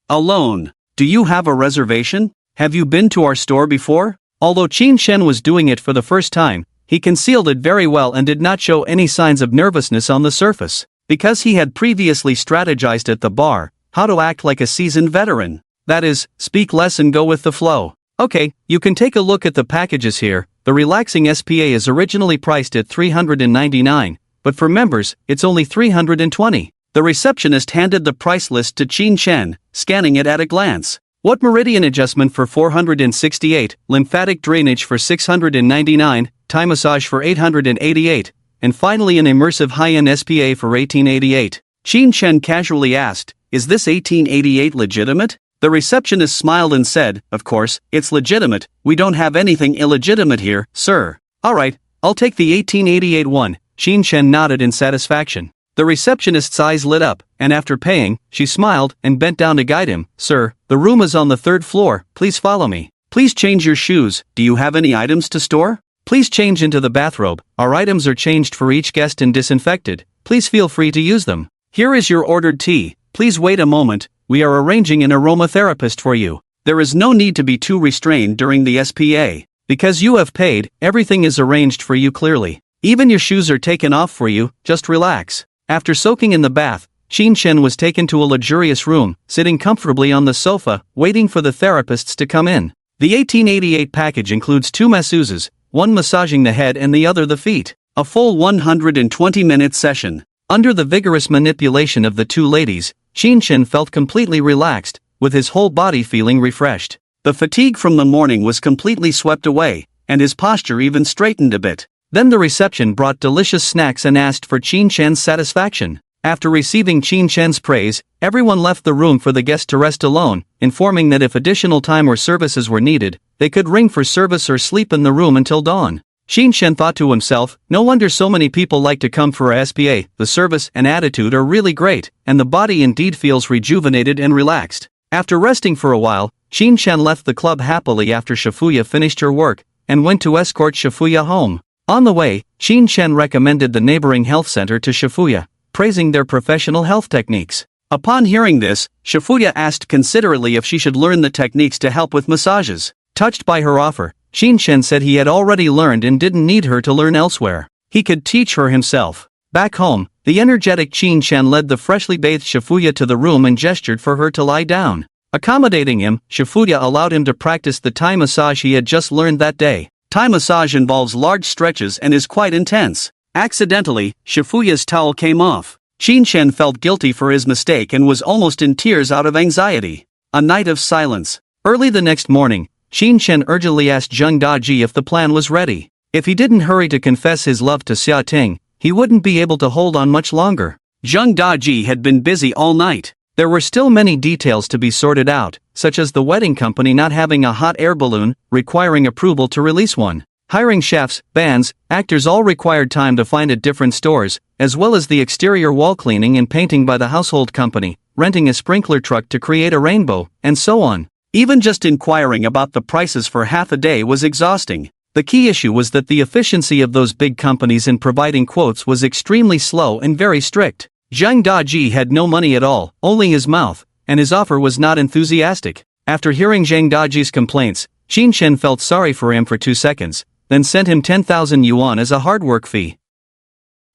Alone. Do you have a reservation? Have you been to our store before? Although Qin Shen was doing it for the first time, he concealed it very well and did not show any signs of nervousness on the surface, because he had previously strategized at the bar how to act like a seasoned veteran. That is, speak less and go with the flow. Okay, you can take a look at the packages here. The relaxing SPA is originally priced at 399, but for members, it's only 320. The receptionist handed the price list to Qin Shen, scanning it at a glance. What meridian adjustment for 468, lymphatic drainage for 699, Thai massage for 888, and finally an immersive high-end SPA for 1888. Qin Shen casually asked, "Is this 1888 legitimate?" The receptionist smiled and said, "Of course, it's legitimate. We don't have anything illegitimate here, sir." "Alright, I'll take the 1888 one." Qin Shen nodded in satisfaction. The receptionist's eyes lit up, and after paying, she smiled and bent down to guide him. "Sir, the room is on the 3rd floor, please follow me. Please change your shoes. Do you have any items to store? Please change into the bathrobe. Our items are changed for each guest and disinfected. Please feel free to use them. Here is your ordered tea. Please wait a moment, we are arranging an aromatherapist for you." There is no need to be too restrained during the SPA. Because you have paid, everything is arranged for you clearly. Even your shoes are taken off for you, just relax. After soaking in the bath, Qin Shen was taken to a luxurious room, sitting comfortably on the sofa, waiting for the therapists to come in. The 1888 package includes 2 masseuses, one massaging the head and the other the feet. A full 120-minute session. Under the vigorous manipulation of the 2 ladies, Qin Shen felt completely relaxed, with his whole body feeling refreshed. The fatigue from the morning was completely swept away, and his posture even straightened a bit. Then the reception brought delicious snacks and asked for Qin Shen's satisfaction. After receiving Qin Shen's praise, everyone left the room for the guest to rest alone, informing that if additional time or services were needed, they could ring for service or sleep in the room until dawn. Qin Shen thought to himself, no wonder so many people like to come for a SPA, the service and attitude are really great, and the body indeed feels rejuvenated and relaxed. After resting for a while, Qin Shen left the club happily after Shifuya finished her work, and went to escort Shifuya home. On the way, Qin Shen recommended the neighboring health center to Shifuya, praising their professional health techniques. Upon hearing this, Shifuya asked considerately if she should learn the techniques to help with massages. Touched by her offer, Qin Shen said he had already learned and didn't need her to learn elsewhere. He could teach her himself. Back home, the energetic Qin Shen led the freshly bathed Shifuya to the room and gestured for her to lie down. Accommodating him, Shifuya allowed him to practice the Thai massage he had just learned that day. Thai massage involves large stretches and is quite intense. Accidentally, Shifuya's towel came off. Qin Shen felt guilty for his mistake and was almost in tears out of anxiety. A night of silence. Early the next morning, Qin Shen urgently asked Zheng Daji if the plan was ready. If he didn't hurry to confess his love to Xia Ting, he wouldn't be able to hold on much longer. Zheng Daji had been busy all night. There were still many details to be sorted out, such as the wedding company not having a hot air balloon, requiring approval to release one. Hiring chefs, bands, actors all required time to find at different stores, as well as the exterior wall cleaning and painting by the household company, renting a sprinkler truck to create a rainbow, and so on. Even just inquiring about the prices for half a day was exhausting. The key issue was that the efficiency of those big companies in providing quotes was extremely slow and very strict. Zhang Daji had no money at all, only his mouth, and his offer was not enthusiastic. After hearing Zhang Daji's complaints, Qin Shen felt sorry for him for 2 seconds, then sent him 10,000 yuan as a hard work fee.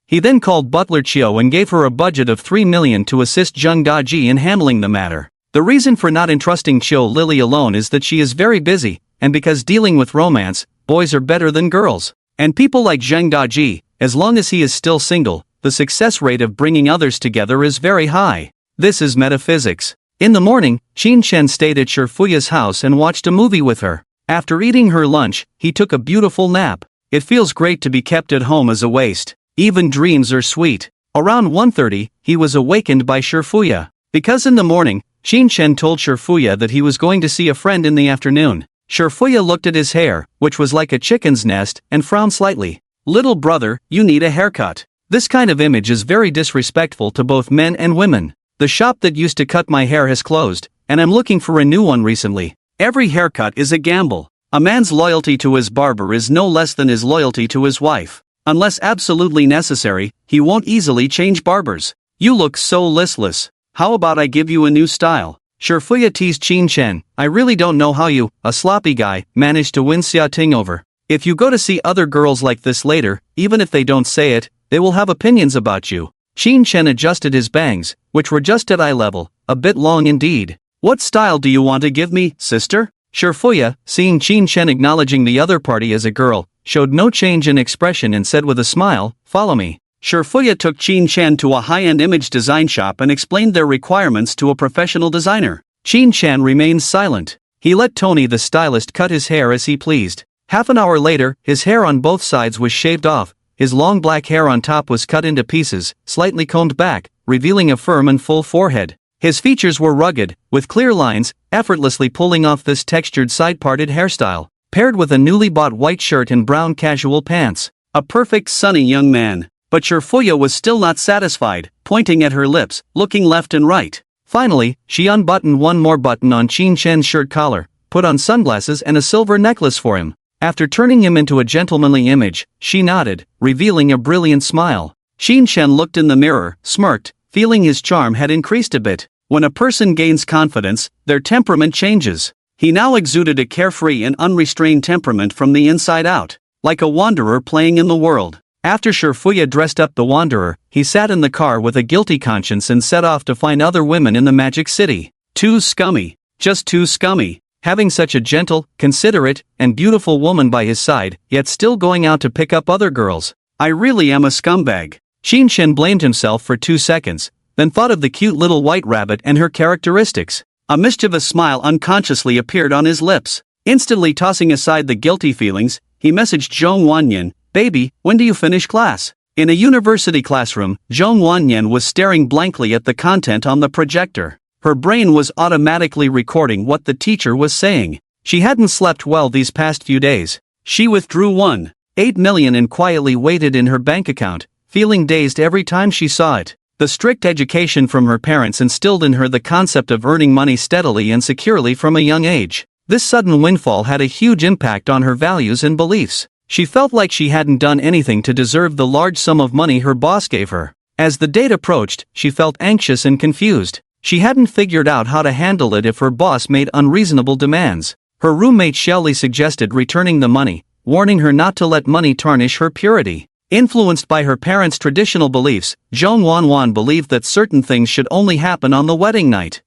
He then called Butler Chiu and gave her a budget of 3 million to assist Zhang Daji in handling the matter. The reason for not entrusting Chiu Lily alone is that she is very busy, and because dealing with romance, boys are better than girls. And people like Zhang Daji, as long as he is still single, the success rate of bringing others together is very high. This is metaphysics. In the morning, Qin Shen stayed at Shifuya's house and watched a movie with her. After eating her lunch, he took a beautiful nap. It feels great to be kept at home as a waste. Even dreams are sweet. Around 1:30, he was awakened by Shifuya. Because in the morning, Qin Shen told Shifuya that he was going to see a friend in the afternoon. Shifuya looked at his hair, which was like a chicken's nest, and frowned slightly. "Little brother, you need a haircut." This kind of image is very disrespectful to both men and women. "The shop that used to cut my hair has closed, and I'm looking for a new one recently." Every haircut is a gamble. A man's loyalty to his barber is no less than his loyalty to his wife. Unless absolutely necessary, he won't easily change barbers. "You look so listless. How about I give you a new style?" Shifuya teased Qin Shen. "I really don't know how you, a sloppy guy, managed to win Xia Ting over. If you go to see other girls like this later, even if they don't say it, they will have opinions about you." Qin Shen adjusted his bangs, which were just at eye level, a bit long indeed. "What style do you want to give me, sister?" Shifuya, seeing Qin Shen acknowledging the other party as a girl, showed no change in expression and said with a smile, "Follow me." Shifuya took Qin Shen to a high-end image design shop and explained their requirements to a professional designer. Qin Shen remained silent. He let Tony the stylist cut his hair as he pleased. Half an hour later, his hair on both sides was shaved off, his long black hair on top was cut into pieces, slightly combed back, revealing a firm and full forehead. His features were rugged, with clear lines, effortlessly pulling off this textured side-parted hairstyle, paired with a newly bought white shirt and brown casual pants. A perfect sunny young man. But Shifuya was still not satisfied, pointing at her lips, looking left and right. Finally, she unbuttoned one more button on Qin Shen's shirt collar, put on sunglasses and a silver necklace for him. After turning him into a gentlemanly image, she nodded, revealing a brilliant smile. Qin Shen looked in the mirror, smirked, feeling his charm had increased a bit. When a person gains confidence, their temperament changes. He now exuded a carefree and unrestrained temperament from the inside out, like a wanderer playing in the world. After Shifuya dressed up the wanderer, he sat in the car with a guilty conscience and set off to find other women in the Magic City. Too scummy. Just too scummy. Having such a gentle, considerate, and beautiful woman by his side, yet still going out to pick up other girls. "I really am a scumbag." Qin Shen blamed himself for 2 seconds, then thought of the cute little white rabbit and her characteristics. A mischievous smile unconsciously appeared on his lips. Instantly tossing aside the guilty feelings, he messaged Zhong Wanyan, "Baby, when do you finish class?" In a university classroom, Zhong Wanyan was staring blankly at the content on the projector. Her brain was automatically recording what the teacher was saying. She hadn't slept well these past few days. She withdrew 1.8 million and quietly waited in her bank account, feeling dazed every time she saw it. The strict education from her parents instilled in her the concept of earning money steadily and securely from a young age. This sudden windfall had a huge impact on her values and beliefs. She felt like she hadn't done anything to deserve the large sum of money her boss gave her. As the date approached, she felt anxious and confused. She hadn't figured out how to handle it if her boss made unreasonable demands. Her roommate Shelley suggested returning the money, warning her not to let money tarnish her purity. Influenced by her parents' traditional beliefs, Zhong Wanwan believed that certain things should only happen on the wedding night.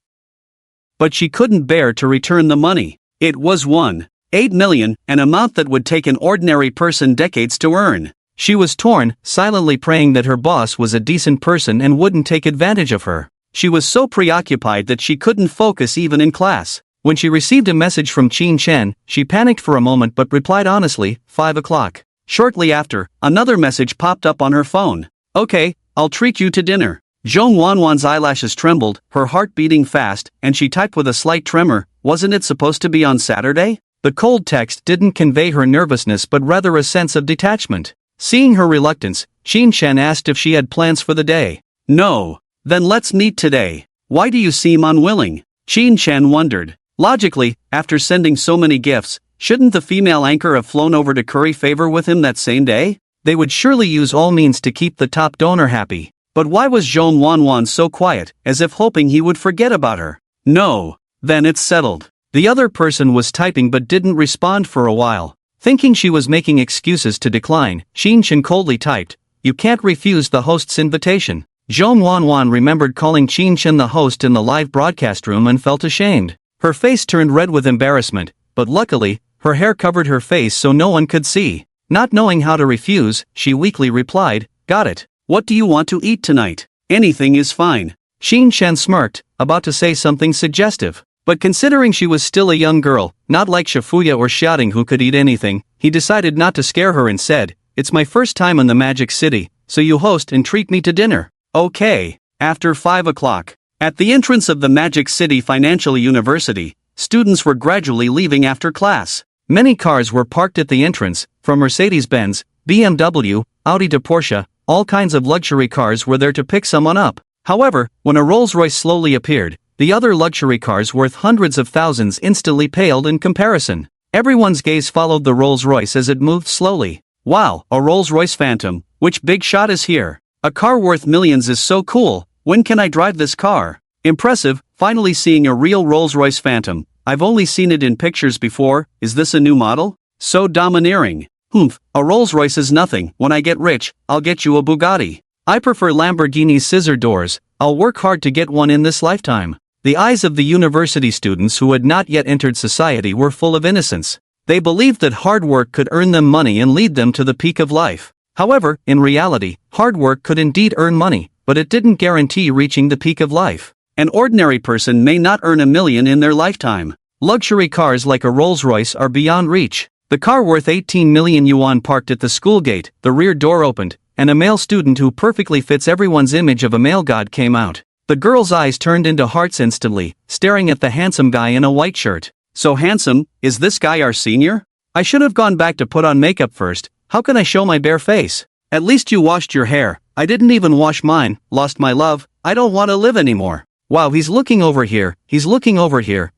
But she couldn't bear to return the money. It was 1.8 million, an amount that would take an ordinary person decades to earn. She was torn, silently praying that her boss was a decent person and wouldn't take advantage of her. She was so preoccupied that she couldn't focus even in class. When she received a message from Qin Shen, she panicked for a moment but replied honestly, 5 o'clock. Shortly after, another message popped up on her phone. "Okay, I'll treat you to dinner." Zhong Wanwan's eyelashes trembled, her heart beating fast, and she typed with a slight tremor, "Wasn't it supposed to be on Saturday?" The cold text didn't convey her nervousness but rather a sense of detachment. Seeing her reluctance, Xin Shen asked if she had plans for the day. "No." "Then let's meet today. Why do you seem unwilling?" Xin Shen wondered. Logically, after sending so many gifts, shouldn't the female anchor have flown over to curry favor with him that same day? They would surely use all means to keep the top donor happy. But why was Zhong Wanwan so quiet, as if hoping he would forget about her? "No." "Then it's settled." The other person was typing but didn't respond for a while. Thinking she was making excuses to decline, Xin Shen coldly typed, "You can't refuse the host's invitation." Zhong Wanwan remembered calling Xin Shen the host in the live broadcast room and felt ashamed. Her face turned red with embarrassment, but luckily, her hair covered her face so no one could see. Not knowing how to refuse, she weakly replied, "Got it. What do you want to eat tonight?" "Anything is fine." Xin Shen smirked, about to say something suggestive. But considering she was still a young girl, not like Shifuya or Xiaoding who could eat anything, he decided not to scare her and said, "It's my first time in the Magic City, so you host and treat me to dinner." "Okay." After 5 o'clock. At the entrance of the Magic City Financial University, students were gradually leaving after class. Many cars were parked at the entrance, from Mercedes-Benz, BMW, Audi to Porsche, all kinds of luxury cars were there to pick someone up. However, when a Rolls-Royce slowly appeared, the other luxury cars worth hundreds of thousands instantly paled in comparison. Everyone's gaze followed the Rolls-Royce as it moved slowly. "Wow, a Rolls-Royce Phantom, which big shot is here? A car worth millions is so cool, when can I drive this car? Impressive, finally seeing a real Rolls-Royce Phantom, I've only seen it in pictures before, is this a new model? So domineering. Humph, a Rolls-Royce is nothing, when I get rich, I'll get you a Bugatti. I prefer Lamborghini's scissor doors, I'll work hard to get one in this lifetime." The eyes of the university students who had not yet entered society were full of innocence. They believed that hard work could earn them money and lead them to the peak of life. However, in reality, hard work could indeed earn money, but it didn't guarantee reaching the peak of life. An ordinary person may not earn $1 million in their lifetime. Luxury cars like a Rolls-Royce are beyond reach. The car worth 18 million yuan parked at the school gate, the rear door opened, and a male student who perfectly fits everyone's image of a male god came out. The girl's eyes turned into hearts instantly, staring at the handsome guy in a white shirt. "So handsome, is this guy our senior? I should have gone back to put on makeup first, how can I show my bare face? At least you washed your hair, I didn't even wash mine, lost my love, I don't want to live anymore. Wow, he's looking over here,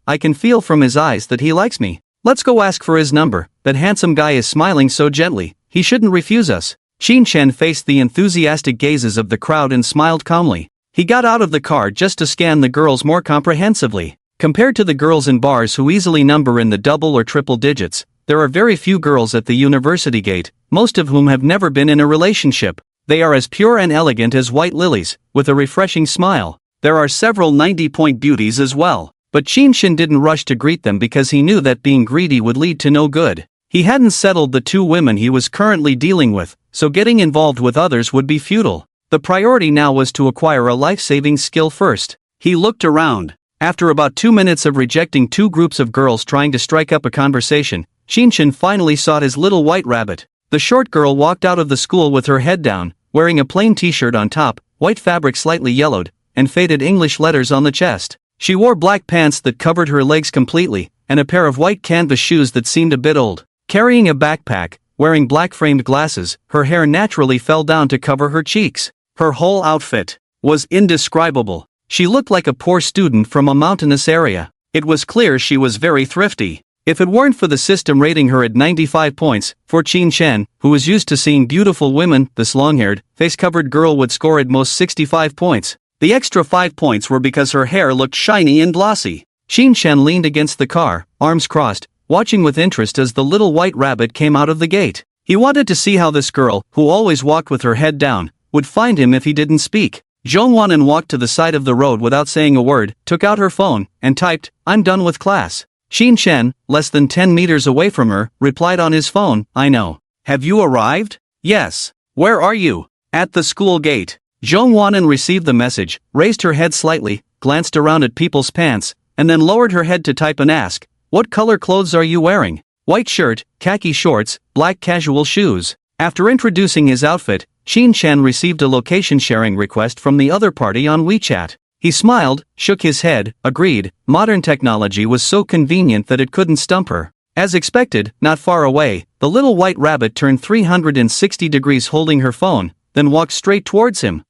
I can feel from his eyes that he likes me. Let's go ask for his number, that handsome guy is smiling so gently, he shouldn't refuse us." Xin Shen faced the enthusiastic gazes of the crowd and smiled calmly. He got out of the car just to scan the girls more comprehensively. Compared to the girls in bars who easily number in the double or triple digits, there are very few girls at the university gate, most of whom have never been in a relationship. They are as pure and elegant as white lilies, with a refreshing smile. There are several 90-point beauties as well. But Xin Shen didn't rush to greet them because he knew that being greedy would lead to no good. He hadn't settled the 2 women he was currently dealing with, so getting involved with others would be futile. The priority now was to acquire a life-saving skill first. He looked around. After about 2 minutes of rejecting 2 groups of girls trying to strike up a conversation, Xin Shen finally sought his little white rabbit. The short girl walked out of the school with her head down, wearing a plain t-shirt on top, white fabric slightly yellowed, and faded English letters on the chest. She wore black pants that covered her legs completely, and a pair of white canvas shoes that seemed a bit old. Carrying a backpack, wearing black-framed glasses, her hair naturally fell down to cover her cheeks. Her whole outfit was indescribable. She looked like a poor student from a mountainous area. It was clear she was very thrifty. If it weren't for the system rating her at 95 points, for Xin Shen, who was used to seeing beautiful women, this long-haired, face-covered girl would score at most 65 points. The extra 5 points were because her hair looked shiny and glossy. Xin Shen leaned against the car, arms crossed, watching with interest as the little white rabbit came out of the gate. He wanted to see how this girl, who always walked with her head down, would find him if he didn't speak. Zhong Wannan walked to the side of the road without saying a word, took out her phone, and typed, "I'm done with class." Xin Shen, less than 10 meters away from her, replied on his phone, "I know. Have you arrived?" "Yes. Where are you?" "At the school gate." Zhong Wannan received the message, raised her head slightly, glanced around at people's pants, and then lowered her head to type and ask, "What color clothes are you wearing?" "White shirt, khaki shorts, black casual shoes." After introducing his outfit, Qin Chen received a location sharing request from the other party on WeChat. He smiled, shook his head, agreed. Modern technology was so convenient that it couldn't stump her. As expected, not far away, the little white rabbit turned 360 degrees holding her phone, then walked straight towards him.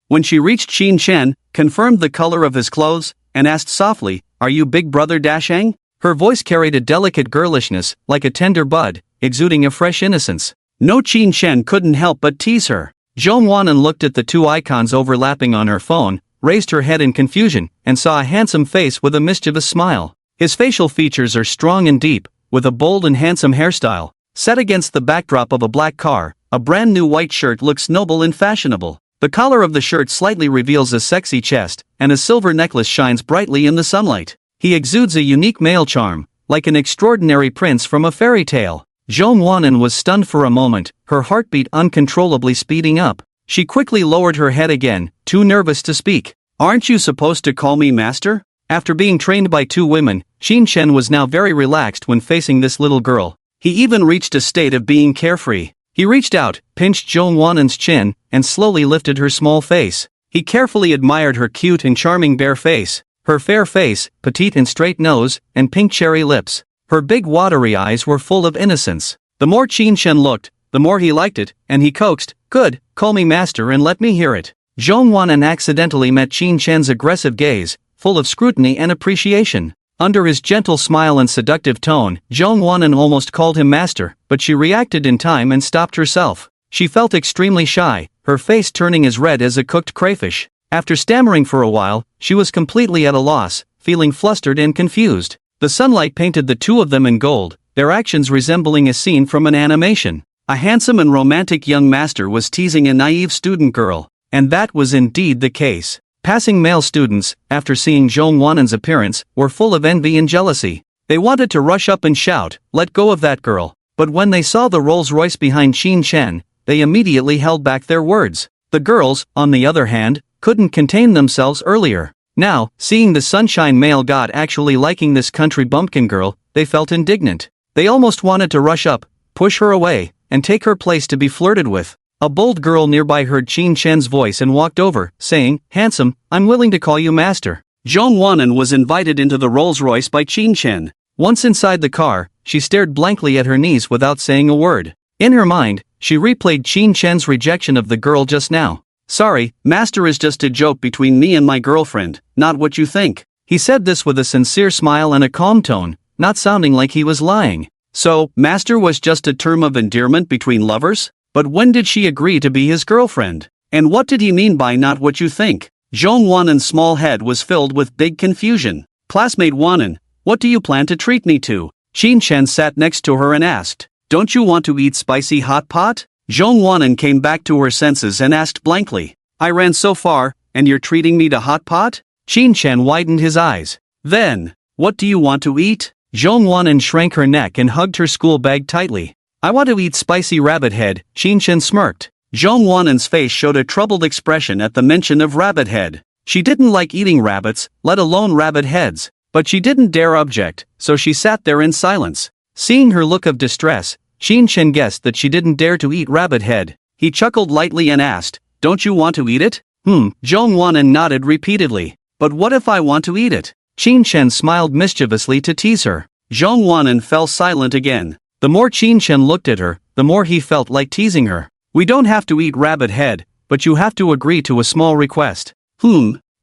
When she reached Qin Chen, confirmed the color of his clothes, and asked softly, "Are you Big Brother Dashang?" Her voice carried a delicate girlishness, like a tender bud, exuding a fresh innocence. No, Qin Chen couldn't help but tease her. Zhong Wanan looked at the two icons overlapping on her phone, raised her head in confusion, and saw a handsome face with a mischievous smile. His facial features are strong and deep, with a bold and handsome hairstyle. Set against the backdrop of a black car, a brand new white shirt looks noble and fashionable. The collar of the shirt slightly reveals a sexy chest, and a silver necklace shines brightly in the sunlight. He exudes a unique male charm, like an extraordinary prince from a fairy tale. Zhong Wanan was stunned for a moment, her heartbeat uncontrollably speeding up. She quickly lowered her head again, too nervous to speak. "Aren't you supposed to call me master?" After being trained by two women, Qin Chen was now very relaxed when facing this little girl. He even reached a state of being carefree. He reached out, pinched Zhong Wanan's chin, and slowly lifted her small face. He carefully admired her cute and charming bare face. Her fair face, petite and straight nose, and pink cherry lips. Her big watery eyes were full of innocence. The more Qin Chen looked, the more he liked it, and he coaxed, "Good, call me master and let me hear it." Zhong Wanan accidentally met Qin Chen's aggressive gaze, full of scrutiny and appreciation. Under his gentle smile and seductive tone, Zhong Wanan almost called him master, but she reacted in time and stopped herself. She felt extremely shy, her face turning as red as a cooked crayfish. After stammering for a while, she was completely at a loss, feeling flustered and confused. The sunlight painted the two of them in gold, their actions resembling a scene from an animation. A handsome and romantic young master was teasing a naive student girl, and that was indeed the case. Passing male students, after seeing Zhong Wanan's appearance, were full of envy and jealousy. They wanted to rush up and shout, "Let go of that girl." But when they saw the Rolls-Royce behind Qin Chen, they immediately held back their words. The girls, on the other hand, couldn't contain themselves earlier. Now, seeing the sunshine male god actually liking this country bumpkin girl, they felt indignant. They almost wanted to rush up, push her away, and take her place to be flirted with. A bold girl nearby heard Qin Chen's voice and walked over, saying, "Handsome, I'm willing to call you master." Zhong Wanan was invited into the Rolls-Royce by Qin Chen. Once inside the car, she stared blankly at her knees without saying a word. In her mind, she replayed Qin Chen's rejection of the girl just now. "Sorry, master is just a joke between me and my girlfriend, not what you think." He said this with a sincere smile and a calm tone, not sounding like he was lying. So, master was just a term of endearment between lovers? But when did she agree to be his girlfriend? And what did he mean by "not what you think"? Zhong Wanan's small head was filled with big confusion. "Classmate Wanan, what do you plan to treat me to?" Qin Chen sat next to her and asked. "Don't you want to eat spicy hot pot?" Zhong Wanan came back to her senses and asked blankly. "I ran so far, and you're treating me to hot pot?" Qin Chen widened his eyes. "Then, what do you want to eat?" Zhong Wanan shrank her neck and hugged her school bag tightly. "I want to eat spicy rabbit head," Qin Chen smirked. Zhong Wanan's face showed a troubled expression at the mention of rabbit head. She didn't like eating rabbits, let alone rabbit heads. But she didn't dare object, so she sat there in silence. Seeing her look of distress, Qin Chen guessed that she didn't dare to eat rabbit head. He chuckled lightly and asked, "Don't you want to eat it?" Zhong Wanan nodded repeatedly. "But what if I want to eat it?" Qin Chen smiled mischievously to tease her. Zhong Wanan fell silent again. The more Qin Chen looked at her, the more he felt like teasing her. "We don't have to eat rabbit head, but you have to agree to a small request."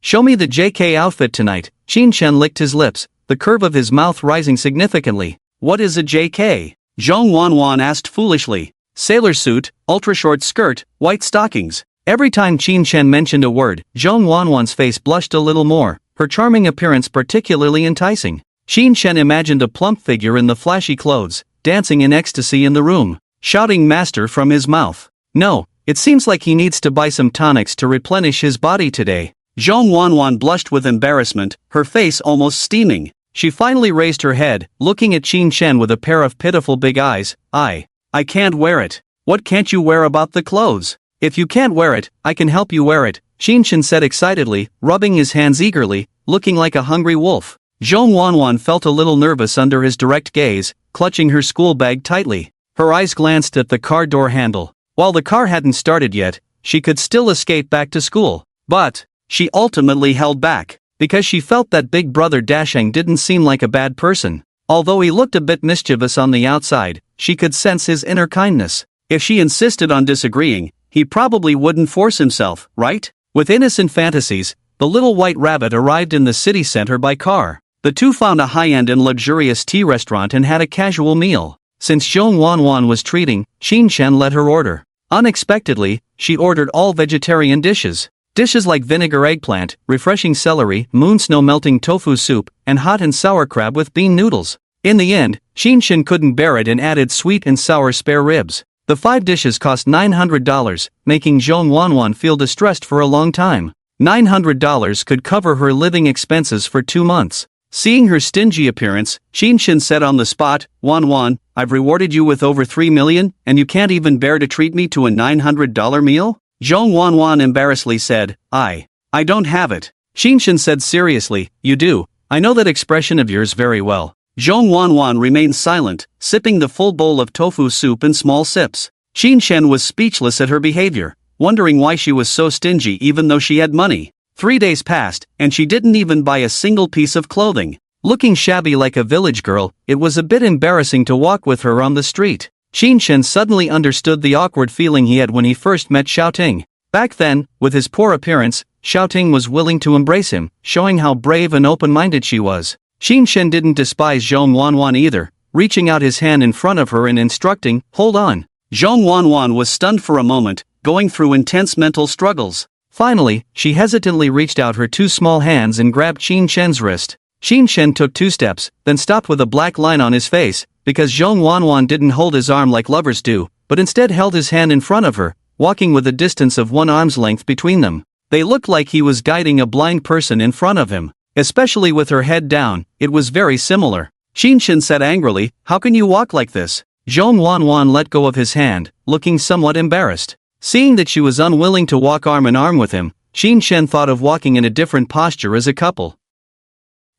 Show me the JK outfit tonight." Qin Chen licked his lips, the curve of his mouth rising significantly. "What is a JK?" Zhong Wanwan asked foolishly. "Sailor suit, ultra-short skirt, white stockings." Every time Qin Chen mentioned a word, Zhong Wanwan's face blushed a little more, her charming appearance particularly enticing. Qin Chen imagined a plump figure in the flashy clothes, dancing in ecstasy in the room, shouting "master" from his mouth. No, it seems like he needs to buy some tonics to replenish his body today. Zhong Wanwan blushed with embarrassment, her face almost steaming. She finally raised her head, looking at Qin Chen with a pair of pitiful big eyes. I can't wear it." "What can't you wear about the clothes?" "If you can't wear it, I can help you wear it," Qin Chen said excitedly, rubbing his hands eagerly, looking like a hungry wolf. Zhong Wanwan felt a little nervous under his direct gaze, clutching her school bag tightly. Her eyes glanced at the car door handle. While the car hadn't started yet, she could still escape back to school. But she ultimately held back, because she felt that big brother Dasheng didn't seem like a bad person. Although he looked a bit mischievous on the outside, she could sense his inner kindness. If she insisted on disagreeing, he probably wouldn't force himself, right? With innocent fantasies, the little white rabbit arrived in the city center by car. The two found a high-end and luxurious tea restaurant and had a casual meal. Since Zhong Wanwan was treating, Xin Shen let her order. Unexpectedly, she ordered all vegetarian dishes. Dishes like vinegar eggplant, refreshing celery, moon snow melting tofu soup, and hot and sour crab with bean noodles. In the end, Xin Shen couldn't bear it and added sweet and sour spare ribs. The 5 dishes cost $900, making Zhong Wanwan feel distressed for a long time. $900 could cover her living expenses for 2 months. Seeing her stingy appearance, Xin Shen said on the spot, "Wanwan, I've rewarded you with over 3 million, and you can't even bear to treat me to a $900 meal?" Zhong Wanwan embarrassedly said, I don't have it." Xin Shen said seriously, "You do. I know that expression of yours very well." Zhong Wanwan remained silent, sipping the full bowl of tofu soup in small sips. Xin Shen was speechless at her behavior, wondering why she was so stingy even though she had money. 3 days passed, and she didn't even buy a single piece of clothing. Looking shabby like a village girl, it was a bit embarrassing to walk with her on the street. Xin Shen suddenly understood the awkward feeling he had when he first met Xiaoting. Back then, with his poor appearance, Xiaoting was willing to embrace him, showing how brave and open-minded she was. Xin Shen didn't despise Zhong Wanwan either, reaching out his hand in front of her and instructing, "Hold on." Zhong Wanwan was stunned for a moment, going through intense mental struggles. Finally, she hesitantly reached out her 2 small hands and grabbed Xin Shen's wrist. Xin Shen took 2 steps, then stopped with a black line on his face, because Zhong Wanwan didn't hold his arm like lovers do, but instead held his hand in front of her, walking with a distance of 1 arm's length between them. They looked like he was guiding a blind person in front of him. Especially with her head down, it was very similar. Xin Shen said angrily, "How can you walk like this?" Zhong Wanwan let go of his hand, looking somewhat embarrassed. Seeing that she was unwilling to walk arm in arm with him, Xin Shen thought of walking in a different posture as a couple.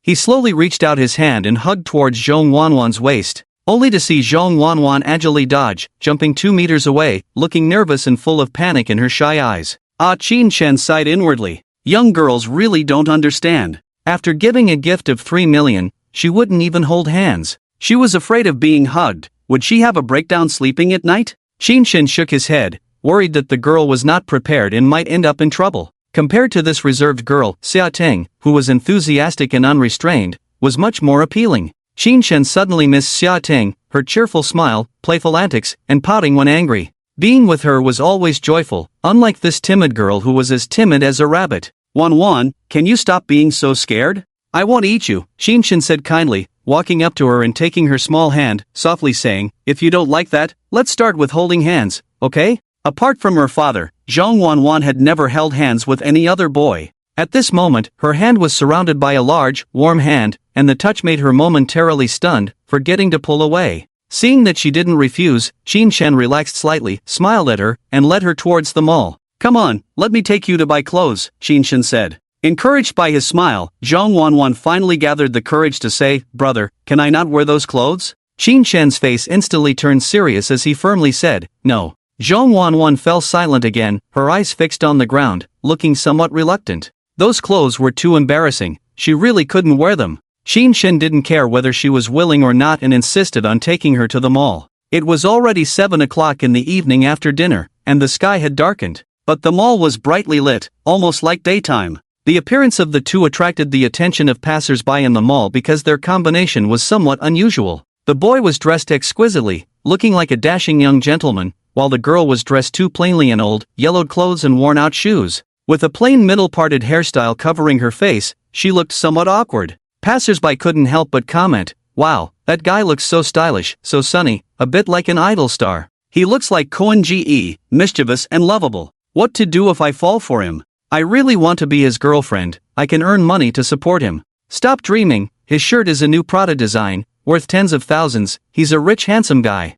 He slowly reached out his hand and hugged towards Zhong Wanwan's waist, only to see Zhong Wanwan agilely dodge, jumping 2 meters away, looking nervous and full of panic in her shy eyes. Xin Shen sighed inwardly. Young girls really don't understand. After giving a gift of 3 million, she wouldn't even hold hands. She was afraid of being hugged. Would she have a breakdown sleeping at night? Xin Shen shook his head, worried that the girl was not prepared and might end up in trouble. Compared to this reserved girl, Xia Ting, who was enthusiastic and unrestrained, was much more appealing. Xin Shen suddenly missed Xia Ting, her cheerful smile, playful antics, and pouting when angry. Being with her was always joyful, unlike this timid girl who was as timid as a rabbit. Wanwan, can you stop being so scared? "I won't eat you," Xin Shen said kindly, walking up to her and taking her small hand, softly saying, "If you don't like that, let's start with holding hands, okay?" Apart from her father, Zhong Wanwan had never held hands with any other boy. At this moment, her hand was surrounded by a large, warm hand, and the touch made her momentarily stunned, forgetting to pull away. Seeing that she didn't refuse, Xin Shen relaxed slightly, smiled at her, and led her towards the mall. "Come on, let me take you to buy clothes," Xin Shen said. Encouraged by his smile, Zhong Wanwan finally gathered the courage to say, "Brother, can I not wear those clothes?" Xin Shen's face instantly turned serious as he firmly said, "No." Zhong Wanwan fell silent again, her eyes fixed on the ground, looking somewhat reluctant. Those clothes were too embarrassing, she really couldn't wear them. Xin Shen didn't care whether she was willing or not and insisted on taking her to the mall. It was already 7 o'clock in the evening after dinner, and the sky had darkened. But the mall was brightly lit, almost like daytime. The appearance of the two attracted the attention of passers-by in the mall because their combination was somewhat unusual. The boy was dressed exquisitely, looking like a dashing young gentleman, while the girl was dressed too plainly in old, yellowed clothes and worn-out shoes. With a plain middle-parted hairstyle covering her face, she looked somewhat awkward. Passers-by couldn't help but comment, "Wow, that guy looks so stylish, so sunny, a bit like an idol star. He looks like Cohen Ge, mischievous and lovable. What to do if I fall for him? I really want to be his girlfriend, I can earn money to support him. Stop dreaming, his shirt is a new Prada design, worth tens of thousands, he's a rich handsome guy."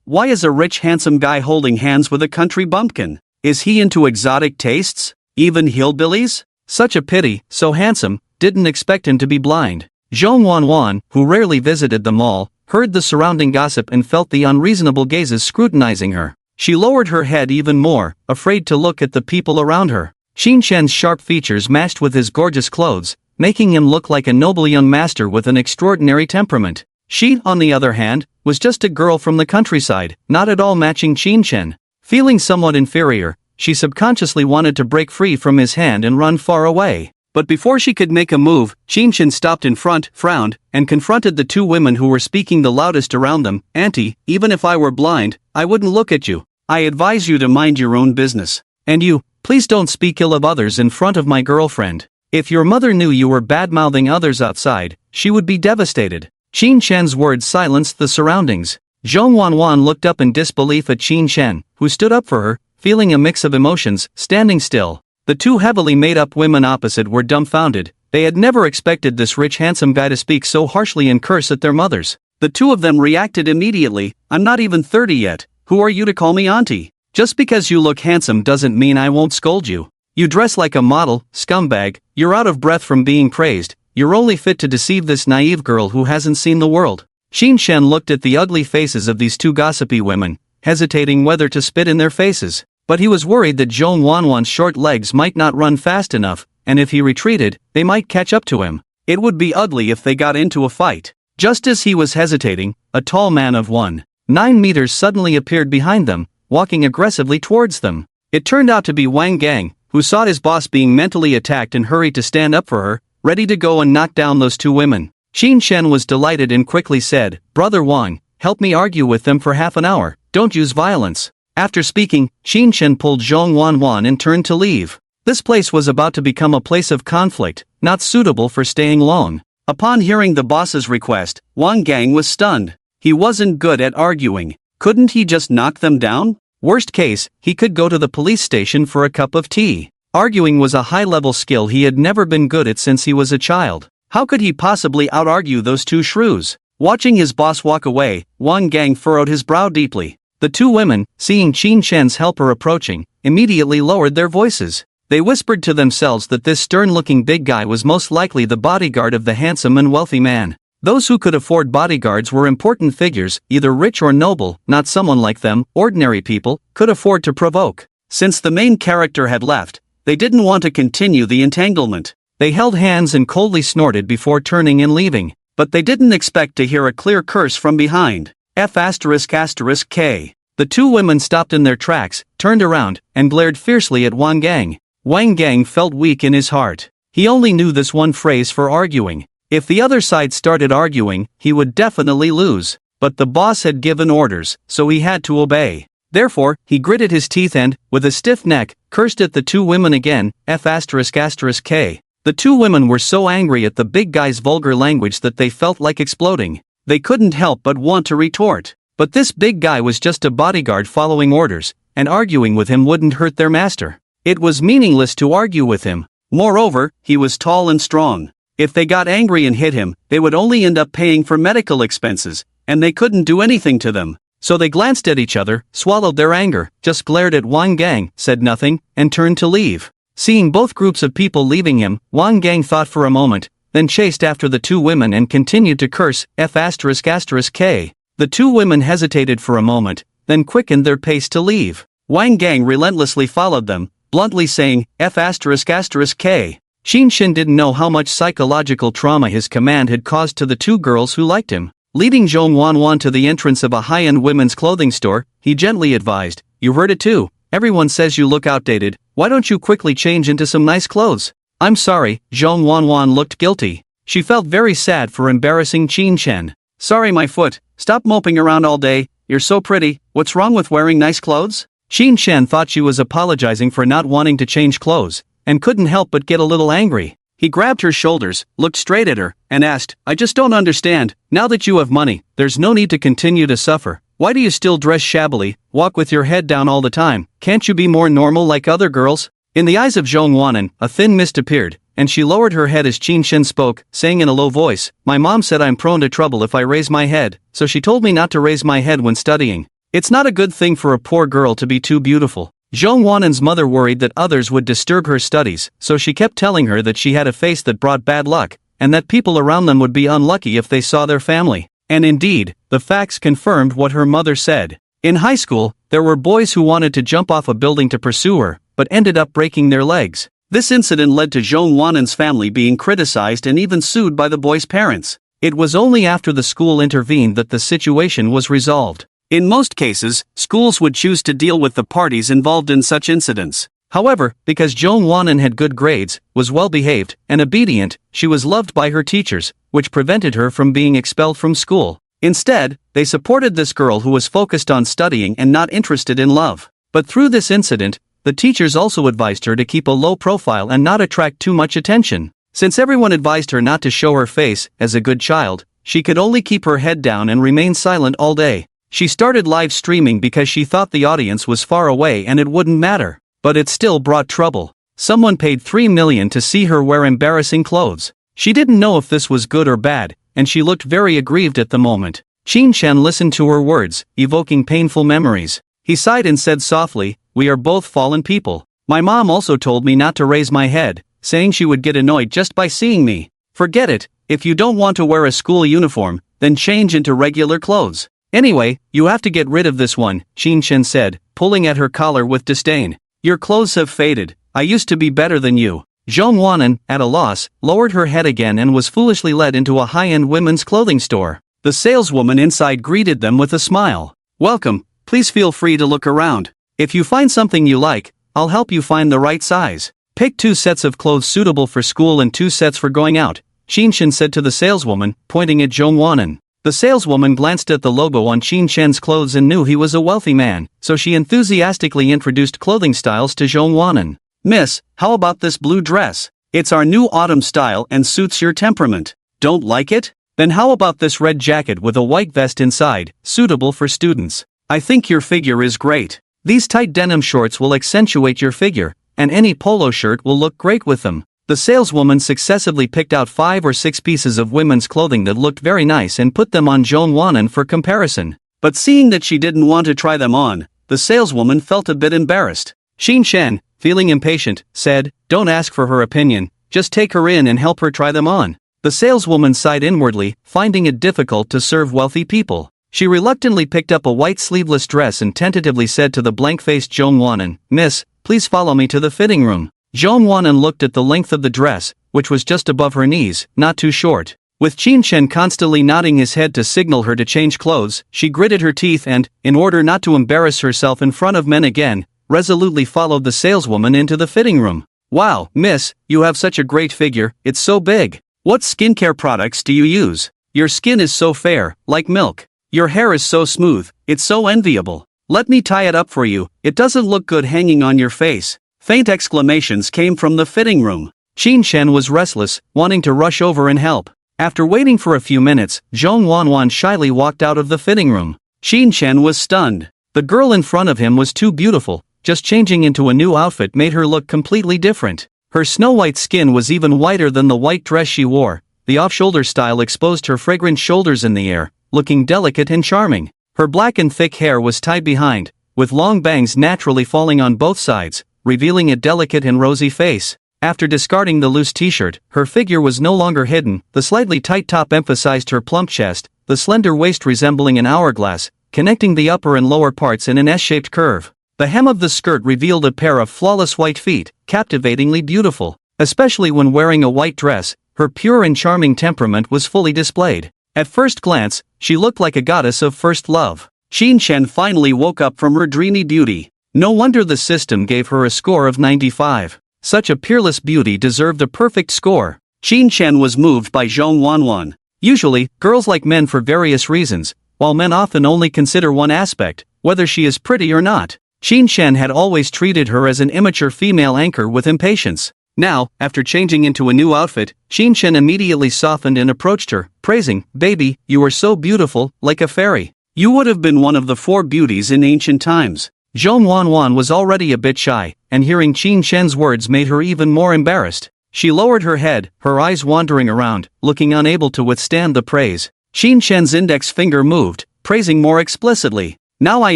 Why is a rich handsome guy holding hands with a country bumpkin? Is he into exotic tastes? Even hillbillies? Such a pity, so handsome, didn't expect him to be blind. Zhong Wanwan, who rarely visited the mall, heard the surrounding gossip and felt the unreasonable gazes scrutinizing her. She lowered her head even more, afraid to look at the people around her. Qin Shen's sharp features matched with his gorgeous clothes, making him look like a noble young master with an extraordinary temperament. She, on the other hand, was just a girl from the countryside, not at all matching Qin Shen. Feeling somewhat inferior, she subconsciously wanted to break free from his hand and run far away. But before she could make a move, Qin Shen stopped in front, frowned, and confronted the two women who were speaking the loudest around them. "Auntie, even if I were blind, I wouldn't look at you. I advise you to mind your own business. And you, please don't speak ill of others in front of my girlfriend. If your mother knew you were bad-mouthing others outside, she would be devastated." Qin Shen's words silenced the surroundings. Zhong Wanwan looked up in disbelief at Qin Shen, who stood up for her, feeling a mix of emotions, standing still. The two heavily made-up women opposite were dumbfounded. They had never expected this rich handsome guy to speak so harshly and curse at their mothers. The two of them reacted immediately. "I'm not even 30 yet. Who are you to call me auntie? Just because you look handsome doesn't mean I won't scold you. You dress like a model, scumbag. You're out of breath from being praised. You're only fit to deceive this naive girl who hasn't seen the world." Qin Shen looked at the ugly faces of these two gossipy women, hesitating whether to spit in their faces. But he was worried that Zhong Wanwan's short legs might not run fast enough, and if he retreated, they might catch up to him. It would be ugly if they got into a fight. Just as he was hesitating, a tall man of 1.9 meters suddenly appeared behind them, walking aggressively towards them. It turned out to be Wang Gang, who saw his boss being mentally attacked and hurried to stand up for her, ready to go and knock down those two women. Qin Shen was delighted and quickly said, "Brother Wang, help me argue with them for half an hour. Don't use violence." After speaking, Qin Shen pulled Zhong Wanwan and turned to leave. This place was about to become a place of conflict, not suitable for staying long. Upon hearing the boss's request, Wang Gang was stunned. He wasn't good at arguing. Couldn't he just knock them down? Worst case, he could go to the police station for a cup of tea. Arguing was a high-level skill he had never been good at since he was a child. How could he possibly out-argue those two shrews? Watching his boss walk away, Wang Gang furrowed his brow deeply. The two women, seeing Qin Shen's helper approaching, immediately lowered their voices. They whispered to themselves that this stern-looking big guy was most likely the bodyguard of the handsome and wealthy man. Those who could afford bodyguards were important figures, either rich or noble, not someone like them, ordinary people, could afford to provoke. Since the main character had left, they didn't want to continue the entanglement. They held hands and coldly snorted before turning and leaving. But they didn't expect to hear a clear curse from behind. F***K. The two women stopped in their tracks, turned around, and glared fiercely at Wang Gang. Wang Gang felt weak in his heart. He only knew this one phrase for arguing. If the other side started arguing, he would definitely lose. But the boss had given orders, so he had to obey. Therefore, he gritted his teeth and, with a stiff neck, cursed at the two women again. F***K. The two women were so angry at the big guy's vulgar language that they felt like exploding. They couldn't help but want to retort. But this big guy was just a bodyguard following orders, and arguing with him wouldn't hurt their master. It was meaningless to argue with him. Moreover, he was tall and strong. If they got angry and hit him, they would only end up paying for medical expenses, and they couldn't do anything to them. So they glanced at each other, swallowed their anger, just glared at Wang Gang, said nothing, and turned to leave. Seeing both groups of people leaving him, Wang Gang thought for a moment, then chased after the two women and continued to curse. F***K. The two women hesitated for a moment, then quickened their pace to leave. Wang Gang relentlessly followed them, bluntly saying, F***K. Qin Shen didn't know how much psychological trauma his command had caused to the two girls who liked him. Leading Zhong Wanwan to the entrance of a high-end women's clothing store, he gently advised, "You heard it too. Everyone says you look outdated. Why don't you quickly change into some nice clothes?" "I'm sorry." Zhong Wanwan looked guilty. She felt very sad for embarrassing Qin Shen. "Sorry, my foot. Stop moping around all day. You're so pretty. What's wrong with wearing nice clothes?" Qin Shen thought she was apologizing for not wanting to change clothes, and couldn't help but get a little angry. He grabbed her shoulders, looked straight at her, and asked, "I just don't understand. Now that you have money, there's no need to continue to suffer. Why do you still dress shabbily, walk with your head down all the time? Can't you be more normal like other girls?" In the eyes of Zhong Wanwan, a thin mist appeared, and she lowered her head as Qin Shen spoke, saying in a low voice, "My mom said I'm prone to trouble if I raise my head, so she told me not to raise my head when studying. It's not a good thing for a poor girl to be too beautiful." Zhong Wanwan's mother worried that others would disturb her studies, so she kept telling her that she had a face that brought bad luck, and that people around them would be unlucky if they saw their family. And indeed, the facts confirmed what her mother said. In high school, there were boys who wanted to jump off a building to pursue her, but ended up breaking their legs. This incident led to Zhong Wanan's family being criticized and even sued by the boy's parents. It was only after the school intervened that the situation was resolved. In most cases, schools would choose to deal with the parties involved in such incidents. However, because Zhong Wanan had good grades, was well-behaved, and obedient, she was loved by her teachers, which prevented her from being expelled from school. Instead, they supported this girl who was focused on studying and not interested in love. But through this incident, the teachers also advised her to keep a low profile and not attract too much attention. Since everyone advised her not to show her face, as a good child, she could only keep her head down and remain silent all day. She started live streaming because she thought the audience was far away and it wouldn't matter. But it still brought trouble. Someone paid $3 million to see her wear embarrassing clothes. She didn't know if this was good or bad, and she looked very aggrieved at the moment. Qin Shen listened to her words, evoking painful memories. He sighed and said softly, "We are both fallen people. My mom also told me not to raise my head, saying she would get annoyed just by seeing me. Forget it, if you don't want to wear a school uniform, then change into regular clothes. Anyway, you have to get rid of this one," Qin Shen said, pulling at her collar with disdain. "Your clothes have faded. I used to be better than you." Zhong Wanan, at a loss, lowered her head again and was foolishly led into a high-end women's clothing store. The saleswoman inside greeted them with a smile. "Welcome, please feel free to look around. If you find something you like, I'll help you find the right size. Pick 2 sets of clothes suitable for school and 2 sets for going out," Qin Shen said to the saleswoman, pointing at Zhong Wanan. The saleswoman glanced at the logo on Qin Shen's clothes and knew he was a wealthy man, so she enthusiastically introduced clothing styles to Zhong Wanan. "Miss, how about this blue dress? It's our new autumn style and suits your temperament. Don't like it? Then how about this red jacket with a white vest inside, suitable for students? I think your figure is great. These tight denim shorts will accentuate your figure, and any polo shirt will look great with them." The saleswoman successively picked out 5 or 6 pieces of women's clothing that looked very nice and put them on Zhong Wanan for comparison. But seeing that she didn't want to try them on, the saleswoman felt a bit embarrassed. Qin Shen, feeling impatient, said, "Don't ask for her opinion, just take her in and help her try them on." The saleswoman sighed inwardly, finding it difficult to serve wealthy people. She reluctantly picked up a white sleeveless dress and tentatively said to the blank-faced Zhong Wanan, "Miss, please follow me to the fitting room." Zhong Wanan looked at the length of the dress, which was just above her knees, not too short. With Qin Shen constantly nodding his head to signal her to change clothes, she gritted her teeth and, in order not to embarrass herself in front of men again, resolutely followed the saleswoman into the fitting room. "Wow, miss, you have such a great figure, it's so big. What skincare products do you use? Your skin is so fair, like milk. Your hair is so smooth, it's so enviable. Let me tie it up for you, it doesn't look good hanging on your face." Faint exclamations came from the fitting room. Qin Shen was restless, wanting to rush over and help. After waiting for a few minutes, Zhong Wanwan shyly walked out of the fitting room. Qin Shen was stunned. The girl in front of him was too beautiful, just changing into a new outfit made her look completely different. Her snow-white skin was even whiter than the white dress she wore. The off-shoulder style exposed her fragrant shoulders in the air, looking delicate and charming. Her black and thick hair was tied behind, with long bangs naturally falling on both sides, revealing a delicate and rosy face. After discarding the loose t-shirt, her figure was no longer hidden. The slightly tight top emphasized her plump chest, the slender waist resembling an hourglass, connecting the upper and lower parts in an S-shaped curve. The hem of the skirt revealed a pair of flawless white feet, captivatingly beautiful. Especially when wearing a white dress, her pure and charming temperament was fully displayed. At first glance, she looked like a goddess of first love. Qin Shen finally woke up from her dreamy beauty. No wonder the system gave her a score of 95. Such a peerless beauty deserved a perfect score. Qin Shen was moved by Zhong Wanwan. Usually, girls like men for various reasons, while men often only consider one aspect, whether she is pretty or not. Qin Shen had always treated her as an immature female anchor with impatience. Now, after changing into a new outfit, Qin Shen immediately softened and approached her, praising, "Baby, you are so beautiful, like a fairy. You would have been one of the 4 beauties in ancient times." Zhong Wanwan was already a bit shy, and hearing Qin Shen's words made her even more embarrassed. She lowered her head, her eyes wandering around, looking unable to withstand the praise. Qin Shen's index finger moved, praising more explicitly. "Now I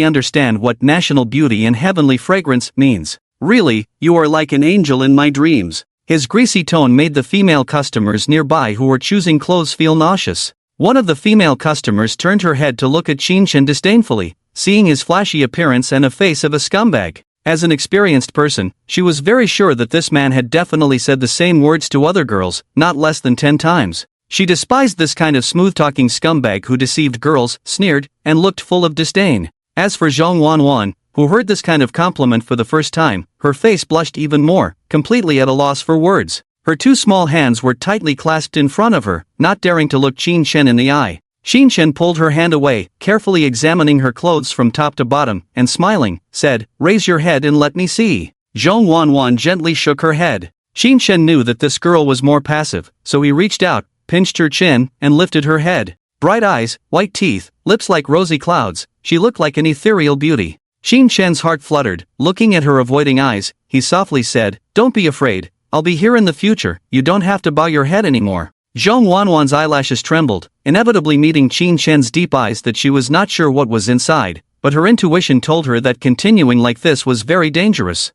understand what national beauty and heavenly fragrance means. Really, you are like an angel in my dreams." His greasy tone made the female customers nearby who were choosing clothes feel nauseous. One of the female customers turned her head to look at Qin Shen disdainfully, seeing his flashy appearance and a face of a scumbag. As an experienced person, she was very sure that this man had definitely said the same words to other girls, not less than 10 times. She despised this kind of smooth-talking scumbag who deceived girls, sneered, and looked full of disdain. As for Zhong Wanwan, who heard this kind of compliment for the first time, her face blushed even more, completely at a loss for words. Her two small hands were tightly clasped in front of her, not daring to look Qin Shen in the eye. Qin Shen pulled her hand away, carefully examining her clothes from top to bottom, and smiling, said, "Raise your head and let me see." Zhong Wanwan gently shook her head. Qin Shen knew that this girl was more passive, so he reached out, pinched her chin, and lifted her head. Bright eyes, white teeth, lips like rosy clouds, she looked like an ethereal beauty. Qin Shen's heart fluttered. Looking at her avoiding eyes, he softly said, "Don't be afraid, I'll be here in the future, you don't have to bow your head anymore." Zhong Wanwan's eyelashes trembled, inevitably meeting Qin Shen's deep eyes that she was not sure what was inside, but her intuition told her that continuing like this was very dangerous.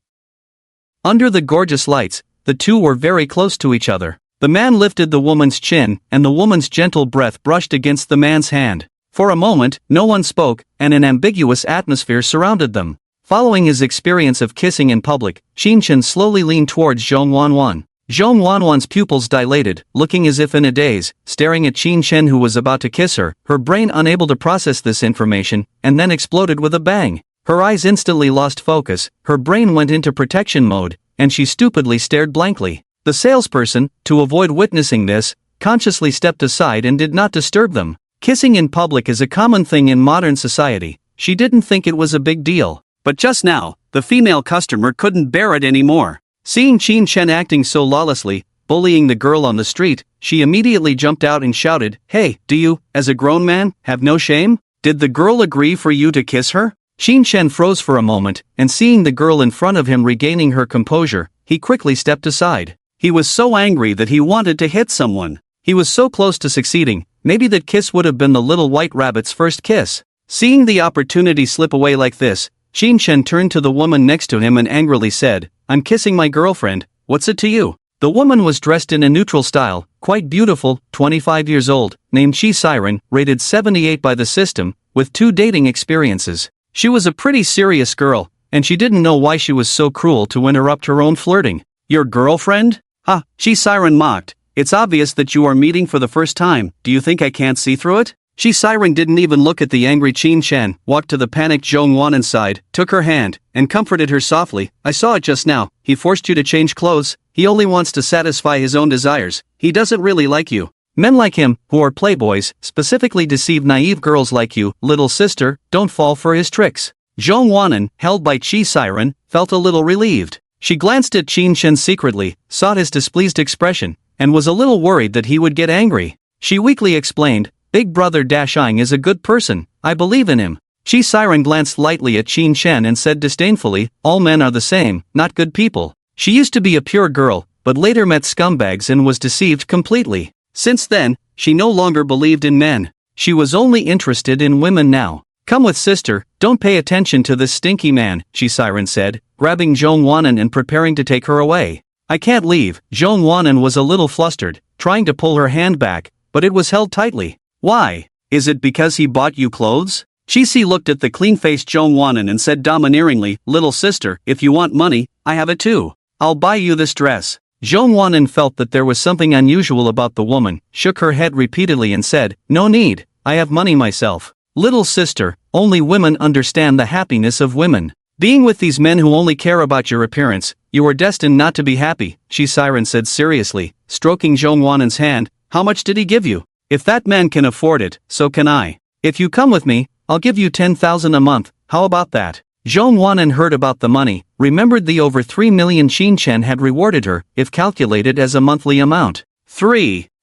Under the gorgeous lights, the two were very close to each other. The man lifted the woman's chin, and the woman's gentle breath brushed against the man's hand. For a moment, no one spoke, and an ambiguous atmosphere surrounded them. Following his experience of kissing in public, Qin Shen slowly leaned towards Zhong Wanwan. Zhong Wanwan's pupils dilated, looking as if in a daze, staring at Qin Shen who was about to kiss her, her brain unable to process this information, and then exploded with a bang. Her eyes instantly lost focus, her brain went into protection mode, and she stupidly stared blankly. The salesperson, to avoid witnessing this, consciously stepped aside and did not disturb them. Kissing in public is a common thing in modern society. She didn't think it was a big deal. But just now, the female customer couldn't bear it anymore. Seeing Qin Shen acting so lawlessly, bullying the girl on the street, she immediately jumped out and shouted, "Hey, do you, as a grown man, have no shame? Did the girl agree for you to kiss her?" Qin Shen froze for a moment, and seeing the girl in front of him regaining her composure, he quickly stepped aside. He was so angry that he wanted to hit someone. He was so close to succeeding, maybe that kiss would have been the little white rabbit's first kiss. Seeing the opportunity slip away like this, Qin Shen turned to the woman next to him and angrily said, "I'm kissing my girlfriend, what's it to you?" The woman was dressed in a neutral style, quite beautiful, 25 years old, named Chi Siren, rated 78 by the system, with 2 dating experiences. She was a pretty serious girl, and she didn't know why she was so cruel to interrupt her own flirting. "Your girlfriend? Ha!" Chi Siren mocked. "It's obvious that you are meeting for the first time, do you think I can't see through it?" Chi Siren didn't even look at the angry Qin Shen, walked to the panicked Zhong Wanwan's side, took her hand, and comforted her softly. "I saw it just now, he forced you to change clothes, he only wants to satisfy his own desires, he doesn't really like you. Men like him, who are playboys, specifically deceive naive girls like you, little sister, don't fall for his tricks." Zhong Wanwan, held by Chi Siren, felt a little relieved. She glanced at Qin Shen secretly, saw his displeased expression, and was a little worried that he would get angry. She weakly explained, "Big brother Dashing is a good person, I believe in him." Chi Siren glanced lightly at Qin Shen and said disdainfully, "All men are the same, not good people." She used to be a pure girl, but later met scumbags and was deceived completely. Since then, she no longer believed in men. She was only interested in women now. "Come with sister, don't pay attention to this stinky man," Chi Siren said, grabbing Zhong Wanwan and preparing to take her away. "I can't leave." Zhong Wanwan was a little flustered, trying to pull her hand back, but it was held tightly. "Why? Is it because he bought you clothes?" Chi-Si looked at the clean-faced Zhong Wanwan and said domineeringly, "Little sister, if you want money, I have it too. I'll buy you this dress." Zhong Wanwan felt that there was something unusual about the woman, shook her head repeatedly and said, "No need, I have money myself." "Little sister, only women understand the happiness of women. Being with these men who only care about your appearance, you are destined not to be happy," Chi Siren said seriously, stroking Zhong Wanwan's hand. "How much did he give you? If that man can afford it, so can I. If you come with me, I'll give you 10,000 a month, how about that?" Zhong Wanwan heard about the money, remembered the over 3 million Qin Shen had rewarded her, if calculated as a monthly amount.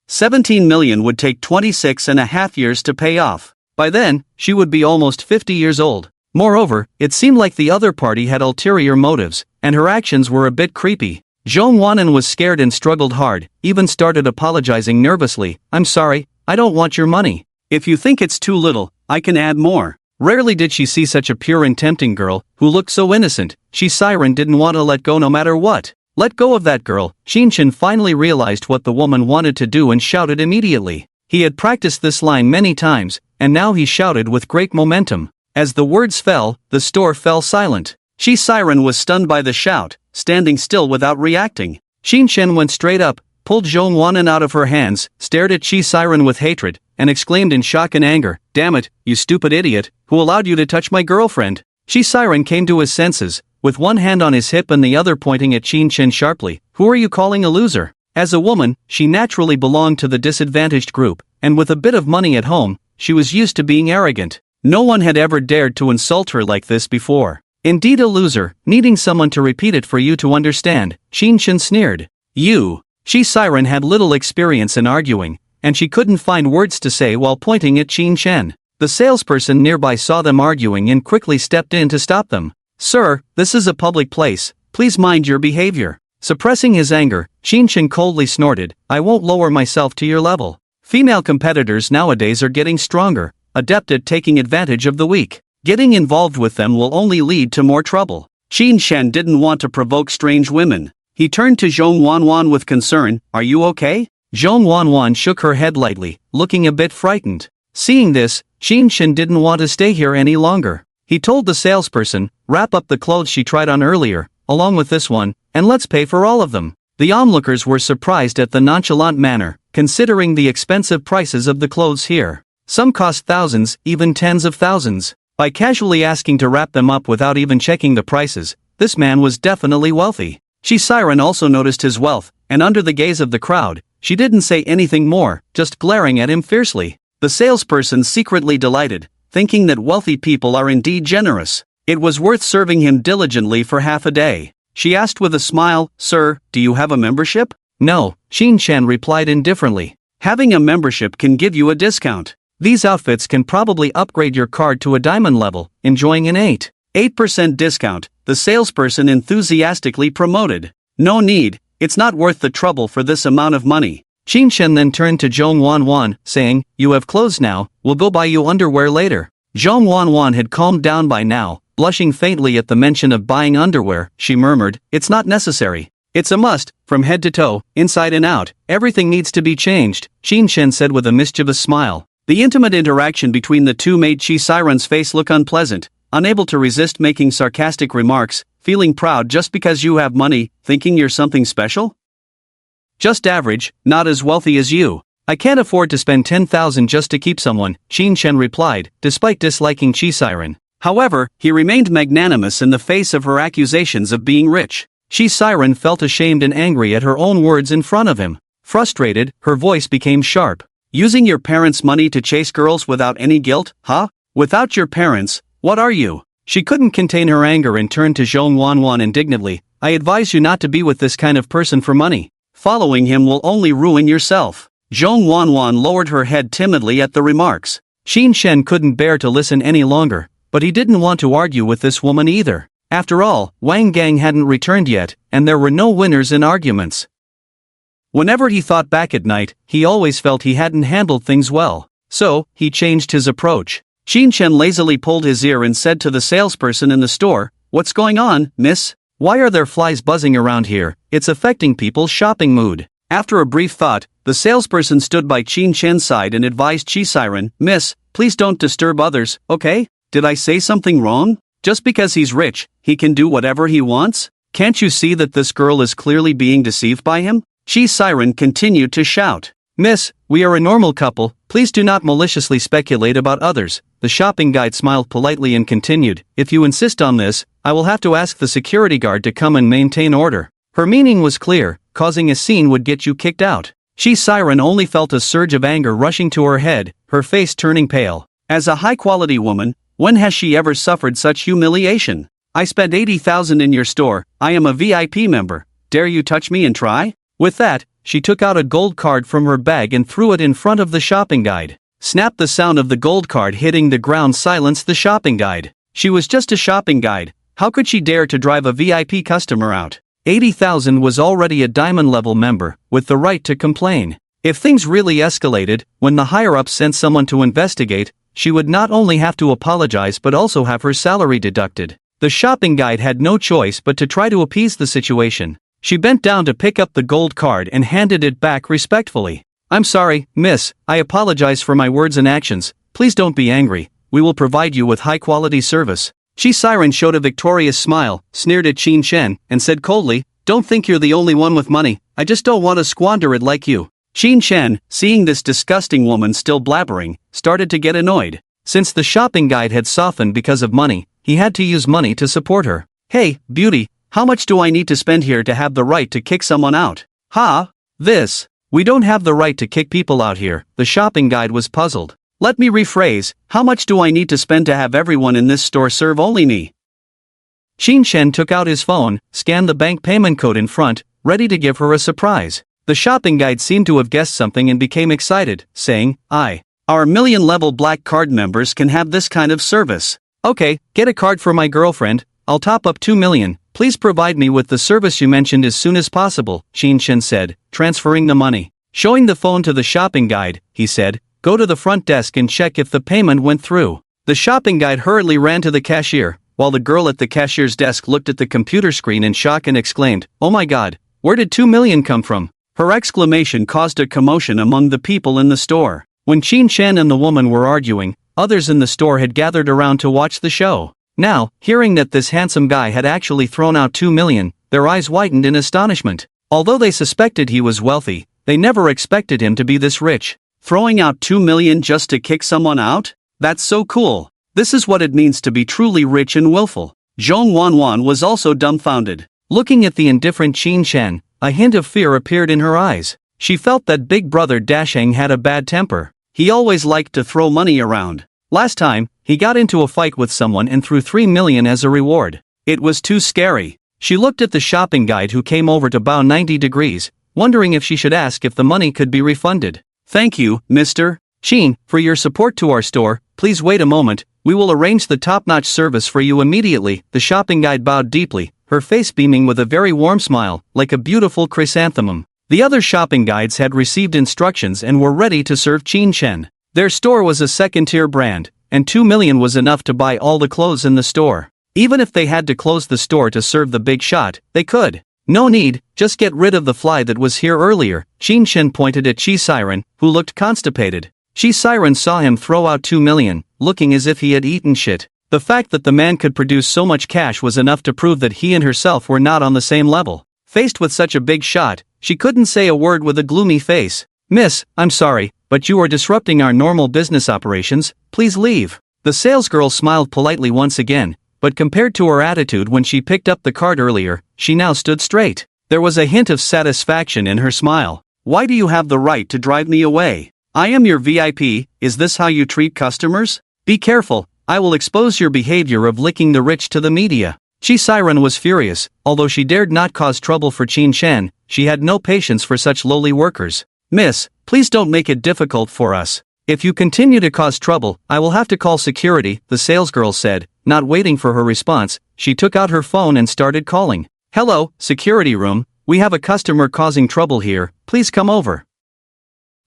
17 million would take 26.5 years to pay off. By then, she would be almost 50 years old. Moreover, it seemed like the other party had ulterior motives, and her actions were a bit creepy. Zhong Wanwan was scared and struggled hard, even started apologizing nervously. "I'm sorry, I don't want your money. If you think it's too little, I can add more." Rarely did she see such a pure and tempting girl, who looked so innocent. Chi Siren didn't want to let go no matter what. "Let go of that girl." Qin Shen finally realized what the woman wanted to do and shouted immediately. He had practiced this line many times, and now he shouted with great momentum. As the words fell, the store fell silent. She Siren was stunned by the shout, standing still without reacting. Xin Shen went straight up, pulled Zhong Wanwen out of her hands, stared at Chi Siren with hatred, and exclaimed in shock and anger, "Damn it, you stupid idiot, who allowed you to touch my girlfriend?" Chi Siren came to his senses, with one hand on his hip and the other pointing at Xin Shen sharply. "Who are you calling a loser?" As a woman, she naturally belonged to the disadvantaged group, and with a bit of money at home, she was used to being arrogant. No one had ever dared to insult her like this before. "Indeed a loser, needing someone to repeat it for you to understand," Xin Shen sneered. "You." Chi Siren had little experience in arguing, and she couldn't find words to say while pointing at Xin Shen. The salesperson nearby saw them arguing and quickly stepped in to stop them. "Sir, this is a public place, please mind your behavior." Suppressing his anger, Xin Shen coldly snorted, "I won't lower myself to your level. Female competitors nowadays are getting stronger, adept at taking advantage of the weak. Getting involved with them will only lead to more trouble." Xin Shen didn't want to provoke strange women. He turned to Zhong Wanwen with concern, "Are you okay?" Zhong Wanwen shook her head lightly, looking a bit frightened. Seeing this, Xin Shen didn't want to stay here any longer. He told the salesperson, "Wrap up the clothes she tried on earlier, along with this one, and let's pay for all of them." The onlookers were surprised at the nonchalant manner, considering the expensive prices of the clothes here. Some cost thousands, even tens of thousands. By casually asking to wrap them up without even checking the prices, this man was definitely wealthy. Chi Siren also noticed his wealth, and under the gaze of the crowd, she didn't say anything more, just glaring at him fiercely. The salesperson secretly delighted, thinking that wealthy people are indeed generous. It was worth serving him diligently for half a day. She asked with a smile, "Sir, do you have a membership?" "No," Xin Shen replied indifferently. "Having a membership can give you a discount. These outfits can probably upgrade your card to a diamond level, enjoying an 8% discount," the salesperson enthusiastically promoted. "No need, it's not worth the trouble for this amount of money." Xin Shen then turned to Zhong Wanwen, saying, "You have clothes now, we'll go buy you underwear later." Zhong Wanwen had calmed down by now, blushing faintly at the mention of buying underwear. She murmured, "It's not necessary. It's a must, from head to toe, inside and out, everything needs to be changed," Xin Shen said with a mischievous smile. The intimate interaction between the two made Chi Siren's face look unpleasant, unable to resist making sarcastic remarks, "Feeling proud just because you have money, thinking you're something special? Just average, not as wealthy as you. I can't afford to spend 10,000 just to keep someone," Xin Shen replied, despite disliking Chi Siren. However, he remained magnanimous in the face of her accusations of being rich. Chi Siren felt ashamed and angry at her own words in front of him. Frustrated, her voice became sharp. "Using your parents' money to chase girls without any guilt, huh? Without your parents, what are you?" She couldn't contain her anger and turned to Zhong Wanwen indignantly, "I advise you not to be with this kind of person for money. Following him will only ruin yourself." Zhong Wanwen lowered her head timidly at the remarks. Xin Shen couldn't bear to listen any longer, but he didn't want to argue with this woman either. After all, Wang Gang hadn't returned yet, and there were no winners in arguments. Whenever he thought back at night, he always felt he hadn't handled things well. So, he changed his approach. Xin Shen lazily pulled his ear and said to the salesperson in the store, "What's going on, miss? Why are there flies buzzing around here? It's affecting people's shopping mood." After a brief thought, the salesperson stood by Xin Shen's side and advised Chi Siren, "Miss, please don't disturb others, okay? Did I say something wrong? Just because he's rich, he can do whatever he wants? Can't you see that this girl is clearly being deceived by him?" Chi Siren continued to shout. "Miss, we are a normal couple, please do not maliciously speculate about others." The shopping guide smiled politely and continued, "If you insist on this, I will have to ask the security guard to come and maintain order." Her meaning was clear, causing a scene would get you kicked out. Chi Siren only felt a surge of anger rushing to her head, her face turning pale. As a high-quality woman, when has she ever suffered such humiliation? "I spent 80,000 in your store, I am a VIP member, dare you touch me and try?" With that, she took out a gold card from her bag and threw it in front of the shopping guide. Snap! The sound of the gold card hitting the ground silenced the shopping guide. She was just a shopping guide, how could she dare to drive a VIP customer out? 80,000 was already a diamond-level member, with the right to complain. If things really escalated, when the higher-ups sent someone to investigate, she would not only have to apologize but also have her salary deducted. The shopping guide had no choice but to try to appease the situation. She bent down to pick up the gold card and handed it back respectfully. "I'm sorry, miss, I apologize for my words and actions, please don't be angry, we will provide you with high-quality service. She Siren showed a victorious smile, sneered at Qin Shen, and said coldly, don't think you're the only one with money, I just don't want to squander it like you. Qin Shen, seeing this disgusting woman still blabbering, started to get annoyed. Since the shopping guide had softened because of money, he had to use money to support her. Hey, beauty, how much do I need to spend here to have the right to kick someone out? This. We don't have the right to kick people out here, the shopping guide was puzzled. Let me rephrase, how much do I need to spend to have everyone in this store serve only me? Qin Shen took out his phone, scanned the bank payment code in front, ready to give her a surprise. The shopping guide seemed to have guessed something and became excited, saying, our million-level black card members can have this kind of service. Okay, get a card for my girlfriend, I'll top up 2 million, please provide me with the service you mentioned as soon as possible, Qin Shen said, transferring the money. Showing the phone to the shopping guide, he said, go to the front desk and check if the payment went through. The shopping guide hurriedly ran to the cashier, while the girl at the cashier's desk looked at the computer screen in shock and exclaimed, oh my god, where did 2 million come from? Her exclamation caused a commotion among the people in the store. When Qin Shen and the woman were arguing, others in the store had gathered around to watch the show. Now, hearing that this handsome guy had actually thrown out 2 million, their eyes widened in astonishment. Although they suspected he was wealthy, they never expected him to be this rich. Throwing out 2 million just to kick someone out? That's so cool. This is what it means to be truly rich and willful. Zhong Wanwan was also dumbfounded. Looking at the indifferent Qin Shen, a hint of fear appeared in her eyes. She felt that big brother Dasheng had a bad temper. He always liked to throw money around. Last time, he got into a fight with someone and threw 3 million as a reward. It was too scary. She looked at the shopping guide who came over to bow 90 degrees, wondering if she should ask if the money could be refunded. Thank you, Mr. Qin, for your support to our store. Please wait a moment, we will arrange the top-notch service for you immediately. The shopping guide bowed deeply, her face beaming with a very warm smile, like a beautiful chrysanthemum. The other shopping guides had received instructions and were ready to serve Qin Shen. Their store was a second-tier brand, and 2 million was enough to buy all the clothes in the store. Even if they had to close the store to serve the big shot, they could. No need, just get rid of the fly that was here earlier. Qin Shen pointed at Chi Siren, who looked constipated. Chi Siren saw him throw out 2 million, looking as if he had eaten shit. The fact that the man could produce so much cash was enough to prove that he and herself were not on the same level. Faced with such a big shot, she couldn't say a word with a gloomy face. Miss, I'm sorry, but you are disrupting our normal business operations, please leave. The salesgirl smiled politely once again, but compared to her attitude when she picked up the card earlier, she now stood straight. There was a hint of satisfaction in her smile. Why do you have the right to drive me away? I am your VIP, is this how you treat customers? Be careful, I will expose your behavior of licking the rich to the media. Chi Siren was furious, although she dared not cause trouble for Qin Shen, she had no patience for such lowly workers. Miss, please don't make it difficult for us. If you continue to cause trouble, I will have to call security, the salesgirl said. Not waiting for her response, she took out her phone and started calling. Hello, security room, we have a customer causing trouble here, please come over.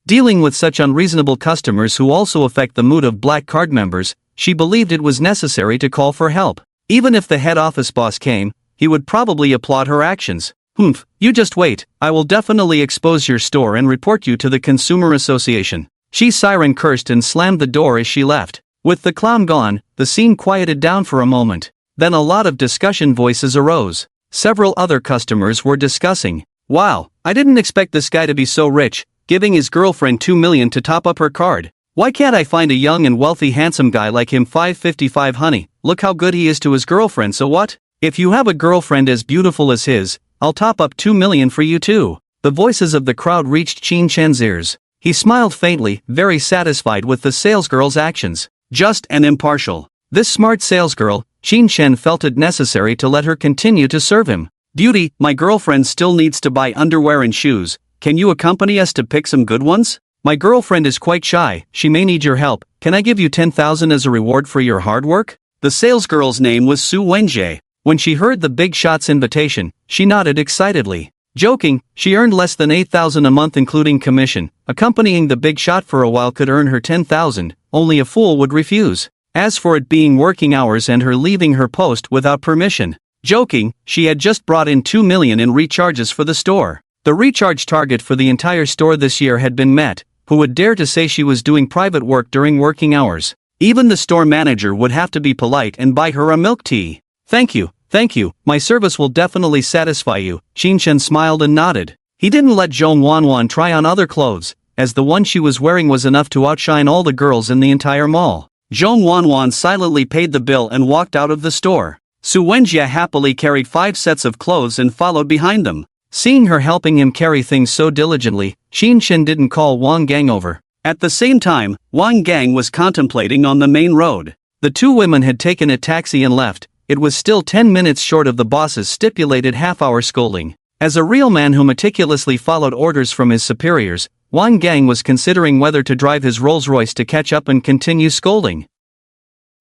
Dealing with such unreasonable customers who also affect the mood of black card members, she believed it was necessary to call for help. Even if the head office boss came, he would probably applaud her actions. Humph, you just wait, I will definitely expose your store and report you to the Consumer Association. Chi Siren cursed and slammed the door as she left. With the clown gone, the scene quieted down for a moment. Then a lot of discussion voices arose. Several other customers were discussing. Wow, I didn't expect this guy to be so rich, giving his girlfriend 2 million to top up her card. Why can't I find a young and wealthy handsome guy like him? 555 honey, look how good he is to his girlfriend. So what? If you have a girlfriend as beautiful as his, I'll top up 2 million for you too. The voices of the crowd reached Qin Shen's ears. He smiled faintly, very satisfied with the salesgirl's actions. Just and impartial. This smart salesgirl, Qin Shen felt it necessary to let her continue to serve him. Beauty, my girlfriend still needs to buy underwear and shoes. Can you accompany us to pick some good ones? My girlfriend is quite shy, she may need your help. Can I give you 10,000 as a reward for your hard work? The salesgirl's name was Su Wenjie. When she heard the big shot's invitation, she nodded excitedly. Joking, she earned less than 8,000 a month including commission. Accompanying the big shot for a while could earn her 10,000, only a fool would refuse. As for it being working hours and her leaving her post without permission. Joking, she had just brought in 2 million in recharges for the store. The recharge target for the entire store this year had been met. Who would dare to say she was doing private work during working hours? Even the store manager would have to be polite and buy her a milk tea. Thank you, my service will definitely satisfy you. Qinshen smiled and nodded. He didn't let Zhong Wanwan try on other clothes, as the one she was wearing was enough to outshine all the girls in the entire mall. Zhong Wanwan silently paid the bill and walked out of the store. Su Wenjie happily carried 5 sets of clothes and followed behind them. Seeing her helping him carry things so diligently, Qinshen didn't call Wang Gang over. At the same time, Wang Gang was contemplating on the main road. The two women had taken a taxi and left. It was still 10 minutes short of the boss's stipulated half-hour scolding. As a real man who meticulously followed orders from his superiors, Wang Gang was considering whether to drive his Rolls-Royce to catch up and continue scolding.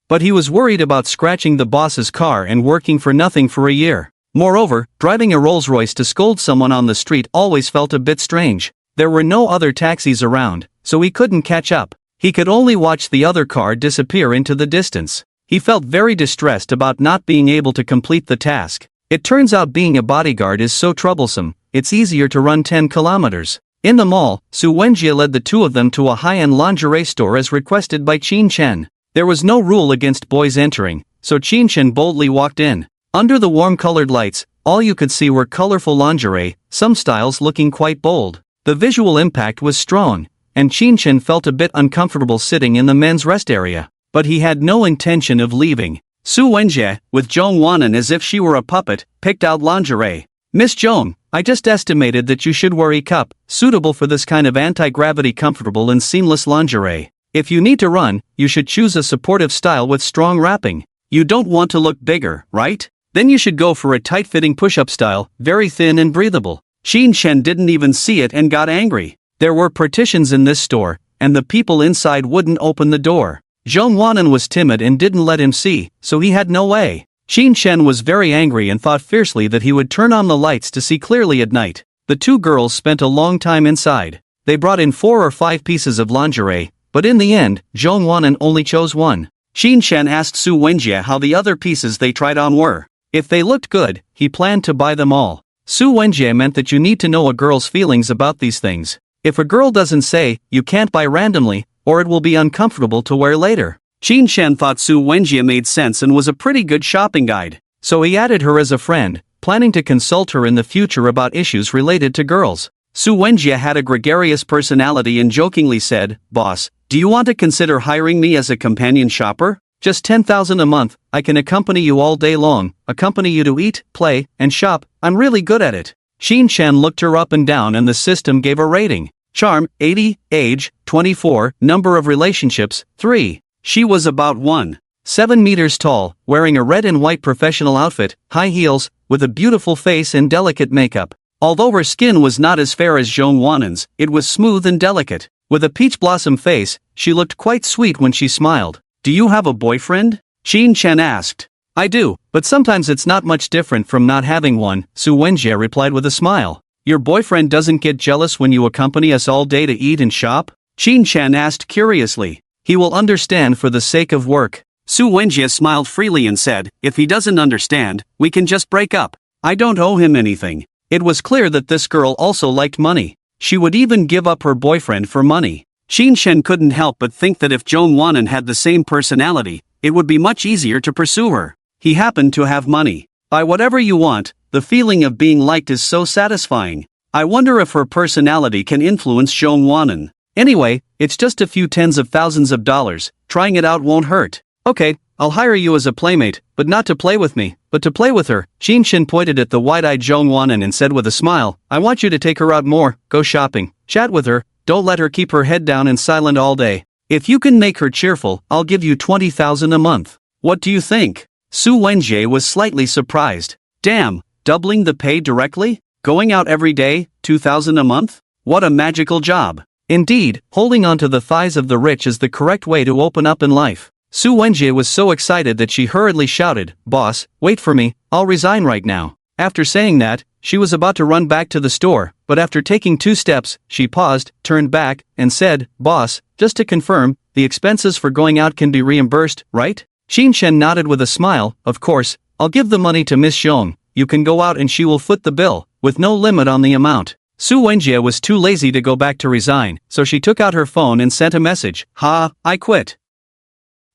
But he was worried about scratching the boss's car and working for nothing for a year. Moreover, driving a Rolls-Royce to scold someone on the street always felt a bit strange. There were no other taxis around, so he couldn't catch up. He could only watch the other car disappear into the distance. He felt very distressed about not being able to complete the task. It turns out being a bodyguard is so troublesome, it's easier to run 10 kilometers. In the mall, Su Wenjie led the two of them to a high-end lingerie store as requested by Qin Chen. There was no rule against boys entering, so Qin Chen boldly walked in. Under the warm-colored lights, all you could see were colorful lingerie, some styles looking quite bold. The visual impact was strong, and Qin Chen felt a bit uncomfortable sitting in the men's rest area. But he had no intention of leaving. Su Wenjie, with Zhong Wannan as if she were a puppet, picked out lingerie. Miss Zhong, I just estimated that you should wear a cup, suitable for this kind of anti-gravity comfortable and seamless lingerie. If you need to run, you should choose a supportive style with strong wrapping. You don't want to look bigger, right? Then you should go for a tight-fitting push-up style, very thin and breathable. Qin Chen didn't even see it and got angry. There were partitions in this store, and the people inside wouldn't open the door. Zhong Wannan was timid and didn't let him see, so he had no way. Qin Chen was very angry and thought fiercely that he would turn on the lights to see clearly at night. The two girls spent a long time inside. They brought in 4 or 5 pieces of lingerie, but in the end, Zhong Wannan only chose one. Qin Chen asked Su Wenjie how the other pieces they tried on were. If they looked good, he planned to buy them all. Su Wenjie meant that you need to know a girl's feelings about these things. If a girl doesn't say, you can't buy randomly, or it will be uncomfortable to wear later. Qin Chen thought Su Wenjie made sense and was a pretty good shopping guide, so he added her as a friend, planning to consult her in the future about issues related to girls. Su Wenjie had a gregarious personality and jokingly said, "Boss, do you want to consider hiring me as a companion shopper? Just 10,000 a month, I can accompany you all day long, accompany you to eat, play, and shop, I'm really good at it." Qin Chen looked her up and down and the system gave a rating. Charm, 80, age, 24, number of relationships, 3. She was about 1.7 meters tall, wearing a red and white professional outfit, high heels, with a beautiful face and delicate makeup. Although her skin was not as fair as Zhong Wannan's, it was smooth and delicate. With a peach blossom face, she looked quite sweet when she smiled. "Do you have a boyfriend?" Qin Chen asked. "I do, but sometimes it's not much different from not having one," Su Wenjie replied with a smile. "Your boyfriend doesn't get jealous when you accompany us all day to eat and shop?" Qin Chen asked curiously. "He will understand for the sake of work." Su Wenjie smiled freely and said, "If he doesn't understand, we can just break up. I don't owe him anything." It was clear that this girl also liked money. She would even give up her boyfriend for money. Qin Chen couldn't help but think that if Zhong Wannan had the same personality, it would be much easier to pursue her. He happened to have money. Buy whatever you want, the feeling of being liked is so satisfying. I wonder if her personality can influence Zhong Wannan. Anyway, it's just a few tens of thousands of dollars, trying it out won't hurt. Okay, I'll hire you as a playmate, but not to play with me, but to play with her. Qin Chen pointed at the wide-eyed Zhong Wannan and said with a smile, "I want you to take her out more, go shopping, chat with her, don't let her keep her head down and silent all day. If you can make her cheerful, I'll give you 20,000 a month. What do you think?" Su Wenjie was slightly surprised. Damn, doubling the pay directly? Going out every day, 2,000 a month? What a magical job. Indeed, holding onto the thighs of the rich is the correct way to open up in life. Su Wenjie was so excited that she hurriedly shouted, "Boss, wait for me, I'll resign right now." After saying that, she was about to run back to the store, but after taking 2 steps, she paused, turned back, and said, "Boss, just to confirm, the expenses for going out can be reimbursed, right?" Qin Chen nodded with a smile, "Of course, I'll give the money to Miss Zhong, you can go out and she will foot the bill, with no limit on the amount." Su Wenjie was too lazy to go back to resign, so she took out her phone and sent a message, "Ha, I quit."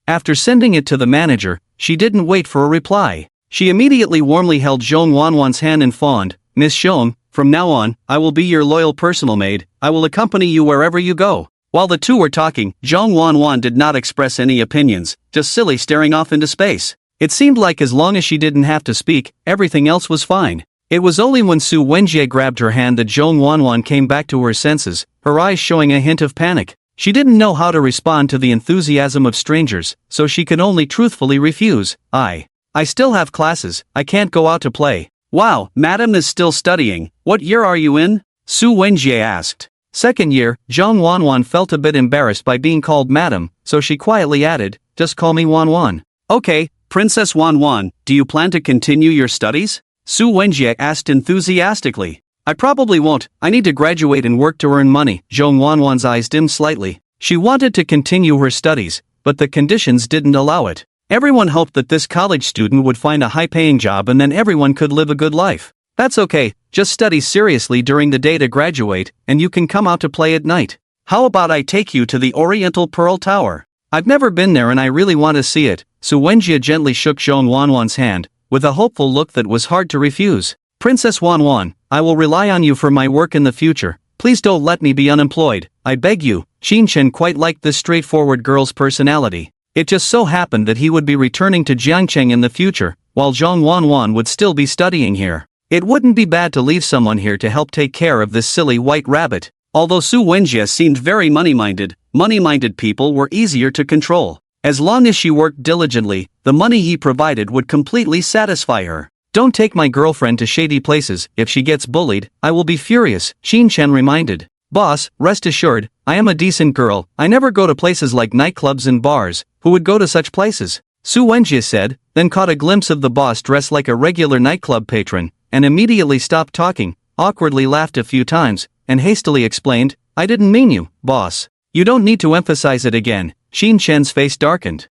After sending it to the manager, she didn't wait for a reply. She immediately warmly held Zhong Wanwan's hand and fawned, "Miss Zhong, from now on, I will be your loyal personal maid. I will accompany you wherever you go." While the two were talking, Zhong Wanwan did not express any opinions, just silly staring off into space. It seemed like as long as she didn't have to speak, everything else was fine. It was only when Su Wenjie grabbed her hand that Zhong Wanwan came back to her senses, her eyes showing a hint of panic. She didn't know how to respond to the enthusiasm of strangers, so she could only truthfully refuse. I still have classes, I can't go out to play." "Wow, madam is still studying. What year are you in?" Su Wenjie asked. "Second year." Zhong Wanwan felt a bit embarrassed by being called madam, so she quietly added, "Just call me Wanwan." "Okay, Princess Wanwan, do you plan to continue your studies?" Su Wenjie asked enthusiastically. "I probably won't, I need to graduate and work to earn money." Zhong Wanwan's eyes dimmed slightly. She wanted to continue her studies, but the conditions didn't allow it. Everyone hoped that this college student would find a high-paying job and then everyone could live a good life. "That's okay, just study seriously during the day to graduate, and you can come out to play at night. How about I take you to the Oriental Pearl Tower? I've never been there and I really want to see it." Su Wenjie gently shook Zhong Wanwan's hand, with a hopeful look that was hard to refuse. "Princess Wanwan, I will rely on you for my work in the future. Please don't let me be unemployed, I beg you." Qin Chen quite liked this straightforward girl's personality. It just so happened that he would be returning to Jiangcheng in the future, while Zhong Wanwan would still be studying here. It wouldn't be bad to leave someone here to help take care of this silly white rabbit. Although Su Wenjie seemed very money-minded people were easier to control. As long as she worked diligently, the money he provided would completely satisfy her. "Don't take my girlfriend to shady places. If she gets bullied, I will be furious," Qin Chen reminded. "Boss, rest assured, I am a decent girl. I never go to places like nightclubs and bars. Who would go to such places?" Su Wenjie said, then caught a glimpse of the boss dressed like a regular nightclub patron, and immediately stopped talking, awkwardly laughed a few times, and hastily explained, "I didn't mean you, boss." "You don't need to emphasize it again." Qin Chen's face darkened.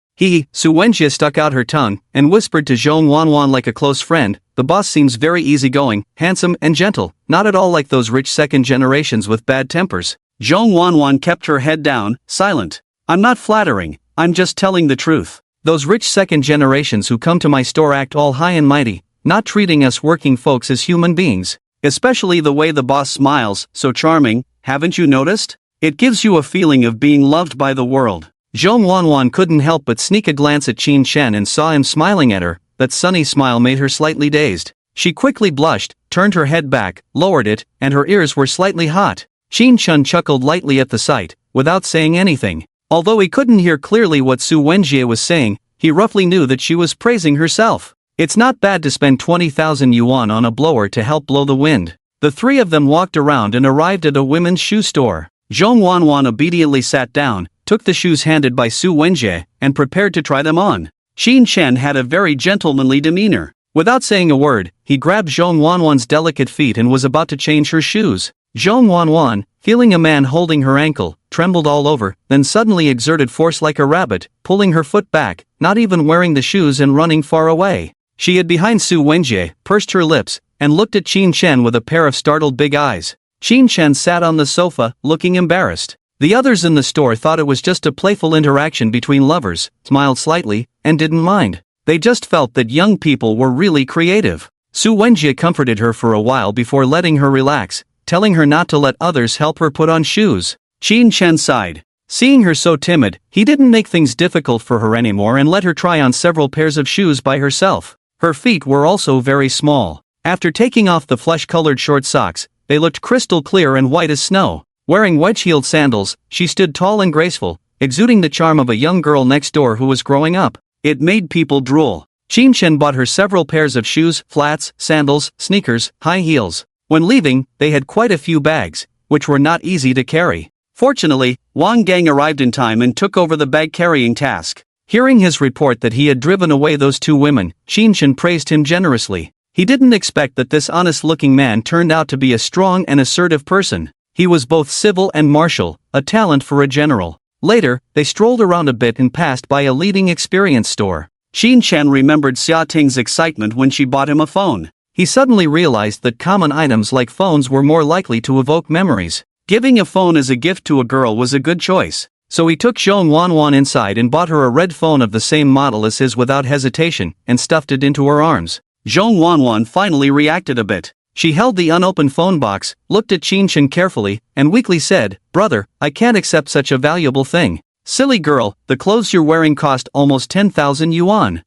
Su Wenjie stuck out her tongue, and whispered to Zhong Wanwan like a close friend, "The boss seems very easygoing, handsome and gentle, not at all like those rich second generations with bad tempers." Zhong Wanwan kept her head down, silent. "I'm not flattering, I'm just telling the truth. Those rich second generations who come to my store act all high and mighty, not treating us working folks as human beings. Especially the way the boss smiles, so charming, haven't you noticed? It gives you a feeling of being loved by the world." Zhong Wanwan couldn't help but sneak a glance at Qin Chen and saw him smiling at her. That sunny smile made her slightly dazed. She quickly blushed, turned her head back, lowered it, and her ears were slightly hot. Qin Chen chuckled lightly at the sight, without saying anything. Although he couldn't hear clearly what Su Wenjie was saying, he roughly knew that she was praising herself. It's not bad to spend 20,000 yuan on a blower to help blow the wind. The three of them walked around and arrived at a women's shoe store. Zhong Wanwan obediently sat down, took the shoes handed by Su Wenjie, and prepared to try them on. Qin Chen had a very gentlemanly demeanor. Without saying a word, he grabbed Zhong Wanwan's delicate feet and was about to change her shoes. Zhong Wanwan, feeling a man holding her ankle, trembled all over, then suddenly exerted force like a rabbit, pulling her foot back, not even wearing the shoes and running far away. She hid behind Su Wenjie, pursed her lips, and looked at Qin Chen with a pair of startled big eyes. Qin Chen sat on the sofa, looking embarrassed. The others in the store thought it was just a playful interaction between lovers, smiled slightly, and didn't mind. They just felt that young people were really creative. Su Wenjie comforted her for a while before letting her relax, telling her not to let others help her put on shoes. Qin Chen sighed. Seeing her so timid, he didn't make things difficult for her anymore and let her try on several pairs of shoes by herself. Her feet were also very small. After taking off the flesh-colored short socks, they looked crystal clear and white as snow. Wearing wedge-heeled sandals, she stood tall and graceful, exuding the charm of a young girl next door who was growing up. It made people drool. Qin Chen bought her several pairs of shoes, flats, sandals, sneakers, high heels. When leaving, they had quite a few bags, which were not easy to carry. Fortunately, Wang Gang arrived in time and took over the bag-carrying task. Hearing his report that he had driven away those two women, Qin Chen praised him generously. He didn't expect that this honest-looking man turned out to be a strong and assertive person. He was both civil and martial, a talent for a general. Later, they strolled around a bit and passed by a leading experience store. Qin Chen remembered Xia Ting's excitement when she bought him a phone. He suddenly realized that common items like phones were more likely to evoke memories. Giving a phone as a gift to a girl was a good choice. So he took Zhong Wanwan inside and bought her a red phone of the same model as his without hesitation and stuffed it into her arms. Zhong Wanwan finally reacted a bit. She held the unopened phone box, looked at Qin Shen carefully, and weakly said, "Brother, I can't accept such a valuable thing. Silly girl, the clothes you're wearing cost almost 10,000 yuan.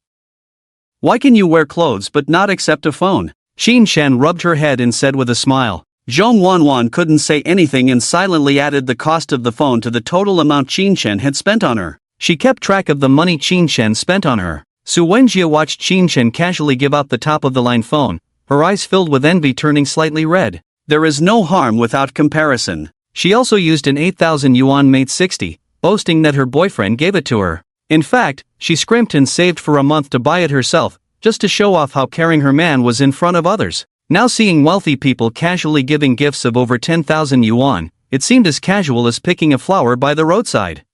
Why can you wear clothes but not accept a phone?" Qin Shen rubbed her head and said with a smile. Zhong Wanwan couldn't say anything and silently added the cost of the phone to the total amount Qin Shen had spent on her. She kept track of the money Qin Shen spent on her. Su Wenjie watched Qin Shen casually give out the top-of-the-line phone, her eyes filled with envy turning slightly red. There is no harm without comparison. She also used an 8,000 yuan Mate 60, boasting that her boyfriend gave it to her. In fact, she scrimped and saved for a month to buy it herself, just to show off how caring her man was in front of others. Now seeing wealthy people casually giving gifts of over 10,000 yuan, it seemed as casual as picking a flower by the roadside.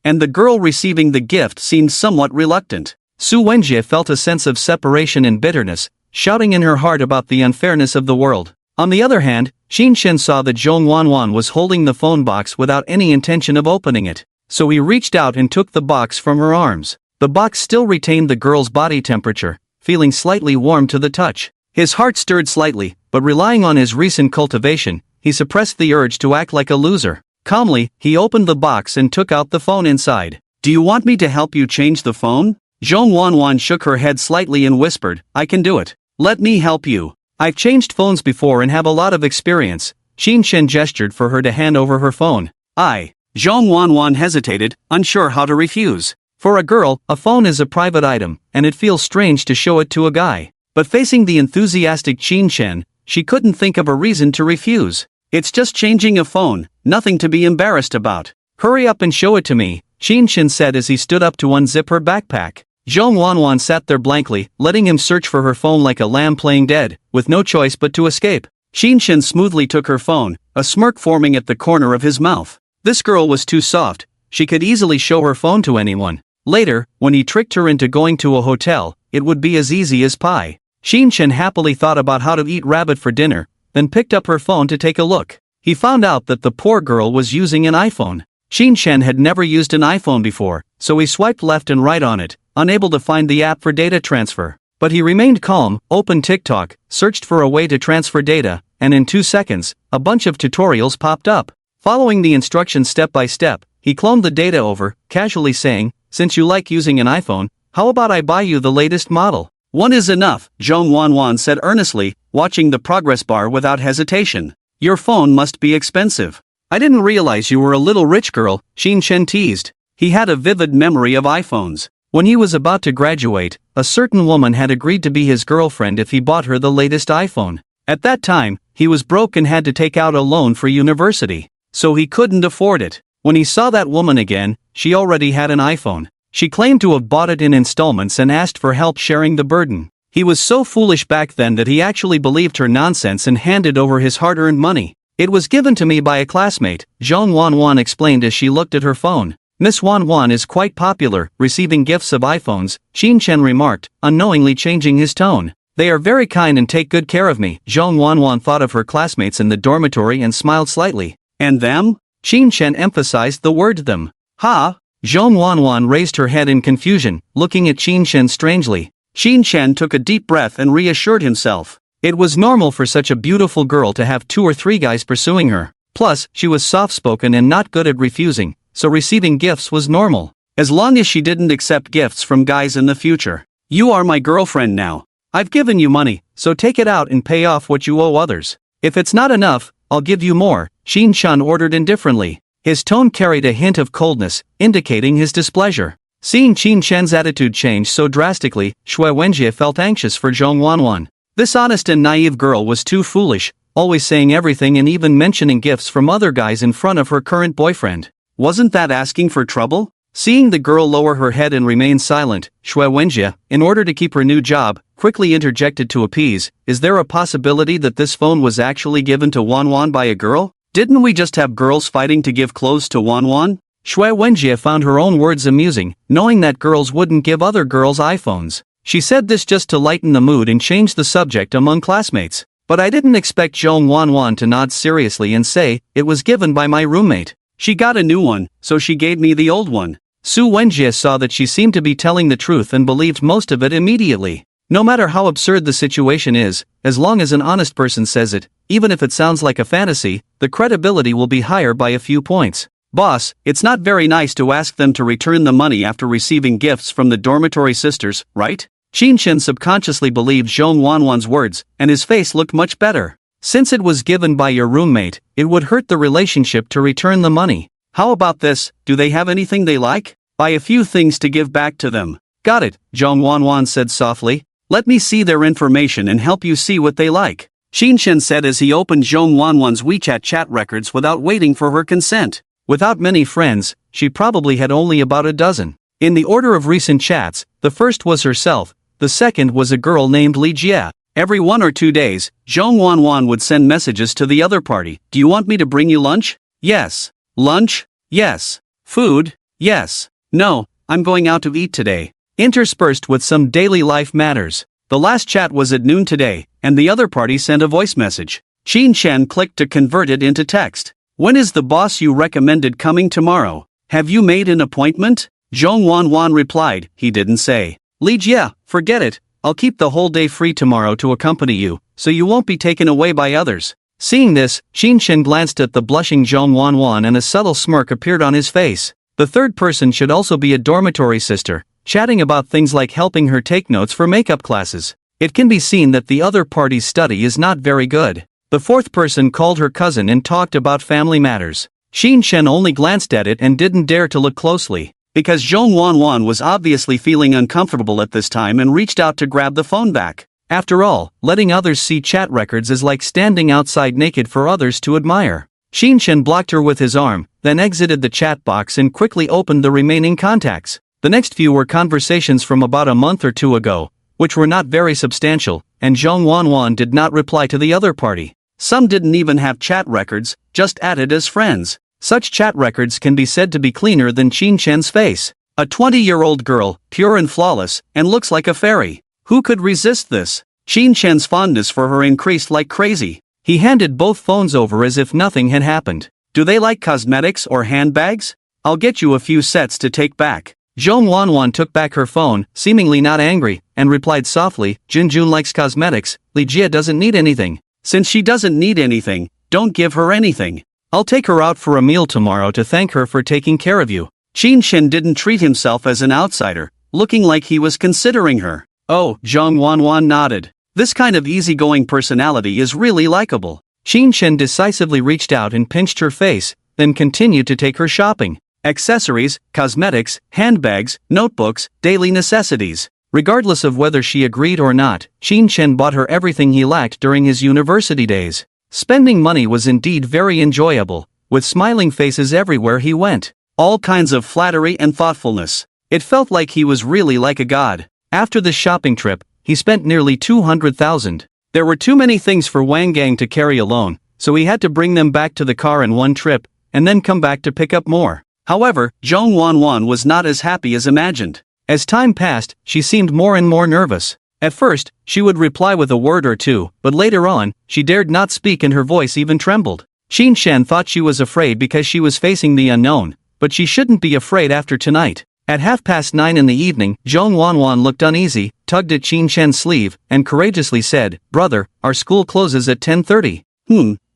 And the girl receiving the gift seemed somewhat reluctant. Su Wenjie felt a sense of separation and bitterness, shouting in her heart about the unfairness of the world. On the other hand, Qin Shen saw that Zhong Wanwan was holding the phone box without any intention of opening it, so he reached out and took the box from her arms. The box still retained the girl's body temperature, feeling slightly warm to the touch. His heart stirred slightly, but relying on his recent cultivation, he suppressed the urge to act like a loser. Calmly, he opened the box and took out the phone inside. "Do you want me to help you change the phone?" Zhong Wanwan shook her head slightly and whispered, "I can do it. Let me help you. I've changed phones before and have a lot of experience." Qin Shen gestured for her to hand over her phone. Zhong Wanwan hesitated, unsure how to refuse. For a girl, a phone is a private item, and it feels strange to show it to a guy. But facing the enthusiastic Qin Shen, she couldn't think of a reason to refuse. "It's just changing a phone, nothing to be embarrassed about." "Hurry up and show it to me," Qin Shen said as he stood up to unzip her backpack. Zhong Wanwan sat there blankly, letting him search for her phone like a lamb playing dead, with no choice but to escape. Qin Shen smoothly took her phone, a smirk forming at the corner of his mouth. This girl was too soft, she could easily show her phone to anyone. Later, when he tricked her into going to a hotel, it would be as easy as pie. Qin Shen happily thought about how to eat rabbit for dinner, then picked up her phone to take a look. He found out that the poor girl was using an iPhone. Qin Shen had never used an iPhone before, so he swiped left and right on it, unable to find the app for data transfer. But he remained calm, opened TikTok, searched for a way to transfer data, and in 2 seconds, a bunch of tutorials popped up. Following the instructions step by step, he cloned the data over, casually saying, "Since you like using an iPhone, how about I buy you the latest model?" "One is enough," Zhong Wanwan said earnestly, watching the progress bar without hesitation. "Your phone must be expensive." "I didn't realize you were a little rich girl," Qin Shen teased. He had a vivid memory of iPhones. When he was about to graduate, a certain woman had agreed to be his girlfriend if he bought her the latest iPhone. At that time, he was broke and had to take out a loan for university, so he couldn't afford it. When he saw that woman again, she already had an iPhone. She claimed to have bought it in installments and asked for help sharing the burden. He was so foolish back then that he actually believed her nonsense and handed over his hard-earned money. "It was given to me by a classmate," Zhong Wanwan explained as she looked at her phone. "Miss Wanwan is quite popular, receiving gifts of iPhones," Qin Shen remarked, unknowingly changing his tone. "They are very kind and take good care of me." Zhong Wanwan thought of her classmates in the dormitory and smiled slightly. "And them?" Qin Shen emphasized the word them. "Ha?" Zhong Wanwan raised her head in confusion, looking at Qin Shen strangely. Qin Shen took a deep breath and reassured himself. It was normal for such a beautiful girl to have 2 or 3 guys pursuing her. Plus, she was soft-spoken and not good at refusing, so receiving gifts was normal. As long as she didn't accept gifts from guys in the future. "You are my girlfriend now. I've given you money, so take it out and pay off what you owe others. If it's not enough, I'll give you more," Qin Shen ordered indifferently. His tone carried a hint of coldness, indicating his displeasure. Seeing Qin Shen's attitude change so drastically, Shui Wenjie felt anxious for Zhong Wanwan. This honest and naive girl was too foolish, always saying everything and even mentioning gifts from other guys in front of her current boyfriend. Wasn't that asking for trouble? Seeing the girl lower her head and remain silent, Shui Wenjie, in order to keep her new job, quickly interjected to appease, "Is there a possibility that this phone was actually given to Wanwan by a girl? Didn't we just have girls fighting to give clothes to Wanwan?" Shui Wenjie found her own words amusing, knowing that girls wouldn't give other girls iPhones. She said this just to lighten the mood and change the subject among classmates. "But I didn't expect Zhong Wanwan to nod seriously and say, 'It was given by my roommate.' She got a new one, so she gave me the old one. Su Wenjie saw that she seemed to be telling the truth and believed most of it immediately. No matter how absurd the situation is, as long as an honest person says it, even if it sounds like a fantasy, the credibility will be higher by a few points. Boss, it's not very nice to ask them to return the money after receiving gifts from the dormitory sisters, right? Qinshen subconsciously believed Zhong Wanwan's words, and his face looked much better. Since it was given by your roommate, it would hurt the relationship to return the money. How about this, do they have anything they like? Buy a few things to give back to them. Got it, Zhong Wanwan said softly. Let me see their information and help you see what they like, Qinshen said as he opened Zhong Wanwan's WeChat chat records without waiting for her consent. Without many friends, she probably had only about a dozen. In the order of recent chats, the first was herself, the second was a girl named Li Jie. Every 1 or 2 days, Zhong Wanwan would send messages to the other party. Do you want me to bring you lunch? Yes. Lunch? Yes. Food? Yes. No, I'm going out to eat today. Interspersed with some daily life matters. The last chat was at noon today, and the other party sent a voice message. Qinshen clicked to convert it into text. When is the boss you recommended coming tomorrow? Have you made an appointment? Zhong Wanwan replied, he didn't say. Li Jie, forget it, I'll keep the whole day free tomorrow to accompany you, so you won't be taken away by others. Seeing this, Qinshen glanced at the blushing Zhong Wanwan and a subtle smirk appeared on his face. The third person should also be a dormitory sister, chatting about things like helping her take notes for makeup classes. It can be seen that the other party's study is not very good. The fourth person called her cousin and talked about family matters. Qinshen only glanced at it and didn't dare to look closely, because Zhong Wanwan was obviously feeling uncomfortable at this time and reached out to grab the phone back. After all, letting others see chat records is like standing outside naked for others to admire. Qinshen blocked her with his arm, then exited the chat box and quickly opened the remaining contacts. The next few were conversations from about a month or two ago, which were not very substantial, and Zhong Wanwan did not reply to the other party. Some didn't even have chat records, just added as friends. Such chat records can be said to be cleaner than Qinshen's face. A 20-year-old girl, pure and flawless, and looks like a fairy. Who could resist this? Qinshen's fondness for her increased like crazy. He handed both phones over as if nothing had happened. Do they like cosmetics or handbags? I'll get you a few sets to take back. Zhong Wanwan took back her phone, seemingly not angry, and replied softly, Junjun likes cosmetics, Li Jie doesn't need anything. Since she doesn't need anything, don't give her anything. I'll take her out for a meal tomorrow to thank her for taking care of you. Qinshen didn't treat himself as an outsider, looking like he was considering her. Oh, Zhong Wanwan nodded. This kind of easygoing personality is really likable. Qinshen decisively reached out and pinched her face, then continued to take her shopping. Accessories, cosmetics, handbags, notebooks, daily necessities. Regardless of whether she agreed or not, Qinshen bought her everything he lacked during his university days. Spending money was indeed very enjoyable, with smiling faces everywhere he went. All kinds of flattery and thoughtfulness. It felt like he was really like a god. After this shopping trip, he spent nearly 200,000. There were too many things for Wang Gang to carry alone, so he had to bring them back to the car in one trip, and then come back to pick up more. However, Zhong Wanwan was not as happy as imagined. As time passed, she seemed more and more nervous. At first, she would reply with a word or two, but later on, she dared not speak and her voice even trembled. Qinshen thought she was afraid because she was facing the unknown, but she shouldn't be afraid after tonight. At 9:30 in the evening, Zhong Wanwan looked uneasy, tugged at Qinshen's sleeve, and courageously said, "Brother, our school closes at 10:30.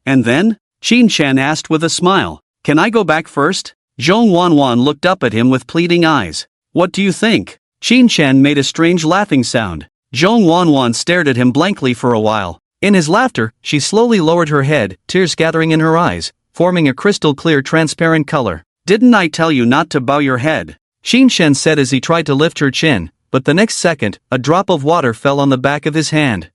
And then? Qinshen asked with a smile. Can I go back first? Zhong Wanwan looked up at him with pleading eyes. What do you think? Qinshen made a strange laughing sound. Zhong Wanwan stared at him blankly for a while. In his laughter, she slowly lowered her head, tears gathering in her eyes, forming a crystal clear transparent color. Didn't I tell you not to bow your head? Qinshen said as he tried to lift her chin, but the next second, a drop of water fell on the back of his hand.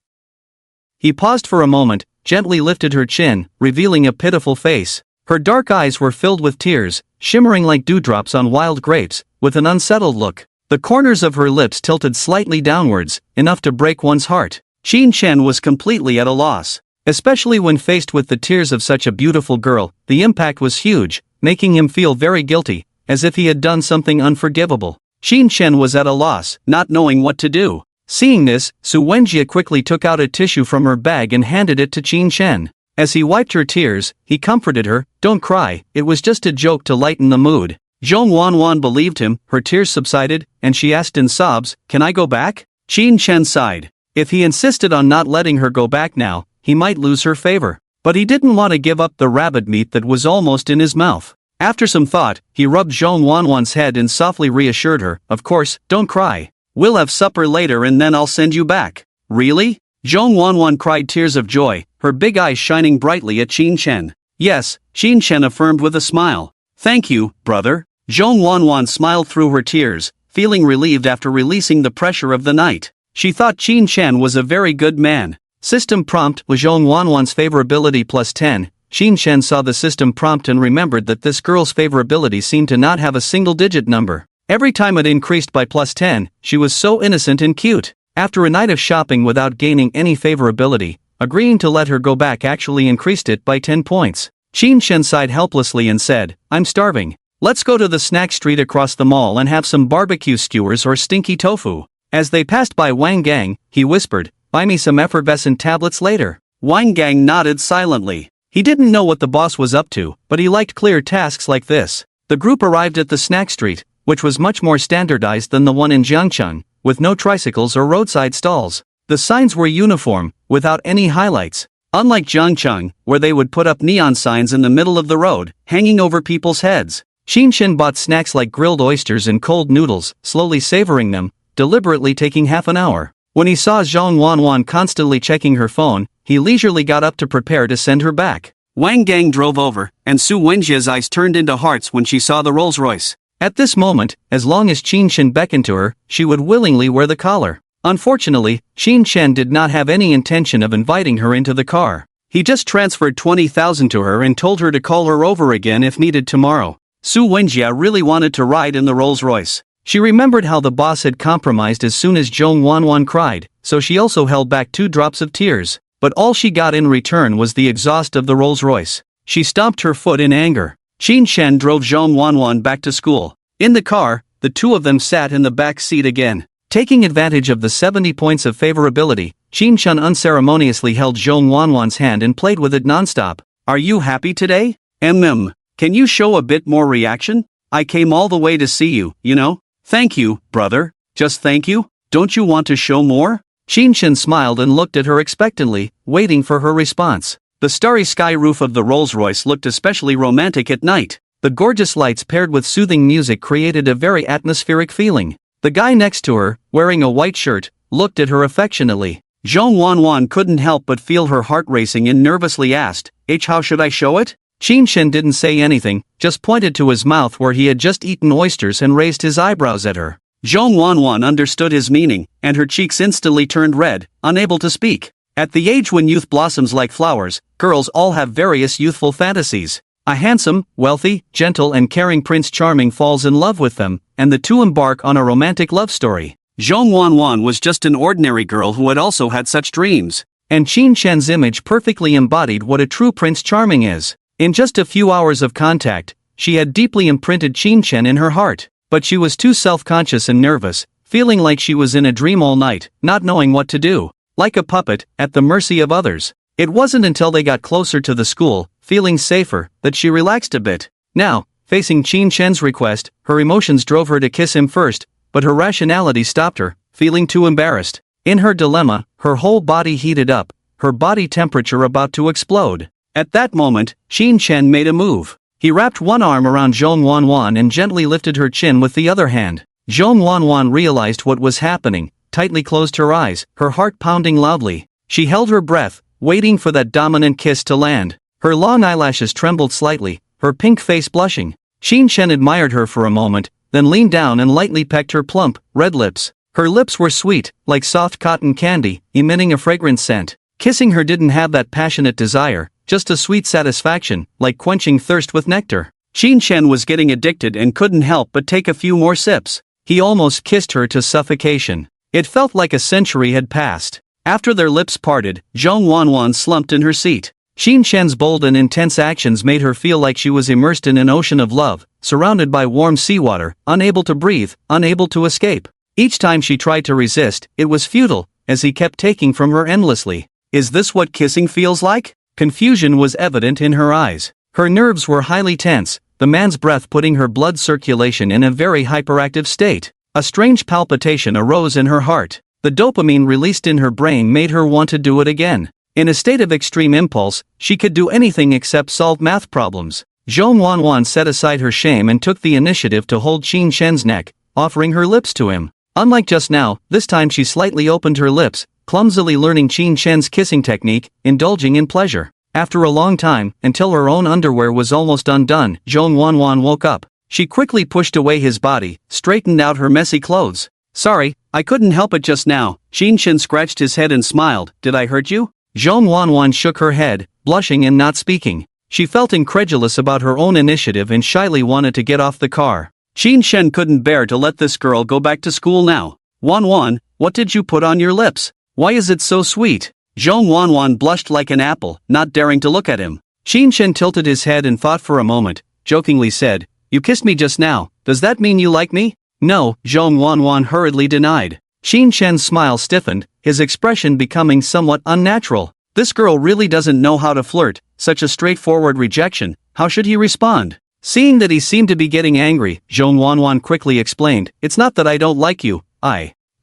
He paused for a moment, gently lifted her chin, revealing a pitiful face. Her dark eyes were filled with tears, shimmering like dewdrops on wild grapes, with an unsettled look. The corners of her lips tilted slightly downwards, enough to break one's heart. Qinshen was completely at a loss. Especially when faced with the tears of such a beautiful girl, the impact was huge, making him feel very guilty, as if he had done something unforgivable. Qinshen was at a loss, not knowing what to do. Seeing this, Su Wenjie quickly took out a tissue from her bag and handed it to Qinshen. As he wiped her tears, he comforted her, "Don't cry, it was just a joke to lighten the mood." Zhong Wanwan believed him, her tears subsided, and she asked in sobs, "Can I go back?" Qin Chen sighed. If he insisted on not letting her go back now, he might lose her favor. But he didn't want to give up the rabbit meat that was almost in his mouth. After some thought, he rubbed Zhong Wanwan's head and softly reassured her, "Of course, don't cry. We'll have supper later and then I'll send you back." "Really?" Zhong Wanwan cried tears of joy, her big eyes shining brightly at Qin Chen. "Yes," Qin Chen affirmed with a smile. "Thank you, brother." Zhong Wanwan smiled through her tears, feeling relieved after releasing the pressure of the night. She thought Qin Chen was a very good man. System prompt was Zhong Wanwan's favorability plus 10. Qin Chen saw the system prompt and remembered that this girl's favorability seemed to not have a single-digit number. Every time it increased by plus 10, she was so innocent and cute. After a night of shopping without gaining any favorability, agreeing to let her go back actually increased it by 10 points. Qin Chen sighed helplessly and said, "I'm starving. Let's go to the snack street across the mall and have some barbecue skewers or stinky tofu." As they passed by Wang Gang, he whispered, "Buy me some effervescent tablets later." Wang Gang nodded silently. He didn't know what the boss was up to, but he liked clear tasks like this. The group arrived at the snack street, which was much more standardized than the one in Jiangcheng, with no tricycles or roadside stalls. The signs were uniform, without any highlights. Unlike Jiangcheng, where they would put up neon signs in the middle of the road, hanging over people's heads. Qin Chen bought snacks like grilled oysters and cold noodles, slowly savoring them, deliberately taking half an hour. When he saw Zhong Wanwan constantly checking her phone, he leisurely got up to prepare to send her back. Wang Gang drove over, and Su Wenjia's eyes turned into hearts when she saw the Rolls-Royce. At this moment, as long as Qin Chen beckoned to her, she would willingly wear the collar. Unfortunately, Qin Chen did not have any intention of inviting her into the car. He just transferred 20,000 to her and told her to call her over again if needed tomorrow. Su Wenjia really wanted to ride in the Rolls-Royce. She remembered how the boss had compromised as soon as Zhong Wanwan cried, so she also held back 2 drops of tears. But all she got in return was the exhaust of the Rolls-Royce. She stomped her foot in anger. Qin Chen drove Zhong Wanwan back to school. In the car, the two of them sat in the back seat again. Taking advantage of the 70 points of favorability, Qin Chen unceremoniously held Zhong Wanwan's hand and played with it nonstop. "Are you happy today? Can you show a bit more reaction? I came all the way to see you, you know." "Thank you, brother. Just thank you? Don't you want to show more?" Qin Chen smiled and looked at her expectantly, waiting for her response. The starry sky roof of the Rolls-Royce looked especially romantic at night. The gorgeous lights paired with soothing music created a very atmospheric feeling. The guy next to her, wearing a white shirt, looked at her affectionately. Zhong Wanwan couldn't help but feel her heart racing and nervously asked, "How should I show it?" Qin Chen didn't say anything, just pointed to his mouth where he had just eaten oysters and raised his eyebrows at her. Zhong Wanwan understood his meaning, and her cheeks instantly turned red, unable to speak. At the age when youth blossoms like flowers, girls all have various youthful fantasies. A handsome, wealthy, gentle and caring Prince Charming falls in love with them, and the two embark on a romantic love story. Zhong Wanwan was just an ordinary girl who had also had such dreams. And Qin Chen's image perfectly embodied what a true Prince Charming is. In just a few hours of contact, she had deeply imprinted Qin Chen in her heart. But she was too self-conscious and nervous, feeling like she was in a dream all night, not knowing what to do. Like a puppet, at the mercy of others. It wasn't until they got closer to the school, feeling safer, that she relaxed a bit. Now, facing Qin Chen's request, her emotions drove her to kiss him first, but her rationality stopped her, feeling too embarrassed. In her dilemma, her whole body heated up, her body temperature about to explode. At that moment, Qin Chen made a move. He wrapped one arm around Zhong Wanwan and gently lifted her chin with the other hand. Zhong Wanwan realized what was happening, tightly closed her eyes, her heart pounding loudly. She held her breath, waiting for that dominant kiss to land. Her long eyelashes trembled slightly, her pink face blushing. Qin Chen admired her for a moment, then leaned down and lightly pecked her plump, red lips. Her lips were sweet, like soft cotton candy, emitting a fragrant scent. Kissing her didn't have that passionate desire, just a sweet satisfaction, like quenching thirst with nectar. Qin Chen was getting addicted and couldn't help but take a few more sips. He almost kissed her to suffocation. It felt like a century had passed. After their lips parted, Zhong Wanwan slumped in her seat. Qin Chen's bold and intense actions made her feel like she was immersed in an ocean of love, surrounded by warm seawater, unable to breathe, unable to escape. Each time she tried to resist, it was futile, as he kept taking from her endlessly. Is this what kissing feels like? Confusion was evident in her eyes. Her nerves were highly tense, the man's breath putting her blood circulation in a very hyperactive state. A strange palpitation arose in her heart. The dopamine released in her brain made her want to do it again. In a state of extreme impulse, she could do anything except solve math problems. Zhong Wanwan set aside her shame and took the initiative to hold Qin Shen's neck, offering her lips to him. Unlike just now, this time she slightly opened her lips, clumsily learning Qin Shen's kissing technique, indulging in pleasure. After a long time, until her own underwear was almost undone, Zhong Wanwan woke up. She quickly pushed away his body, straightened out her messy clothes. Sorry, I couldn't help it just now. Qin Shen scratched his head and smiled. Did I hurt you? Zhong Wanwan shook her head, blushing and not speaking. She felt incredulous about her own initiative and shyly wanted to get off the car. Qin Shen couldn't bear to let this girl go back to school now. Wanwan, what did you put on your lips? Why is it so sweet? Zhong Wanwan blushed like an apple, not daring to look at him. Qin Shen tilted his head and thought for a moment, jokingly said, You kissed me just now, does that mean you like me? No, Zhong Wanwan hurriedly denied. Qin Shen's smile stiffened, his expression becoming somewhat unnatural. This girl really doesn't know how to flirt, such a straightforward rejection, how should he respond? Seeing that he seemed to be getting angry, Zhong Wanwan quickly explained, It's not that I don't like you,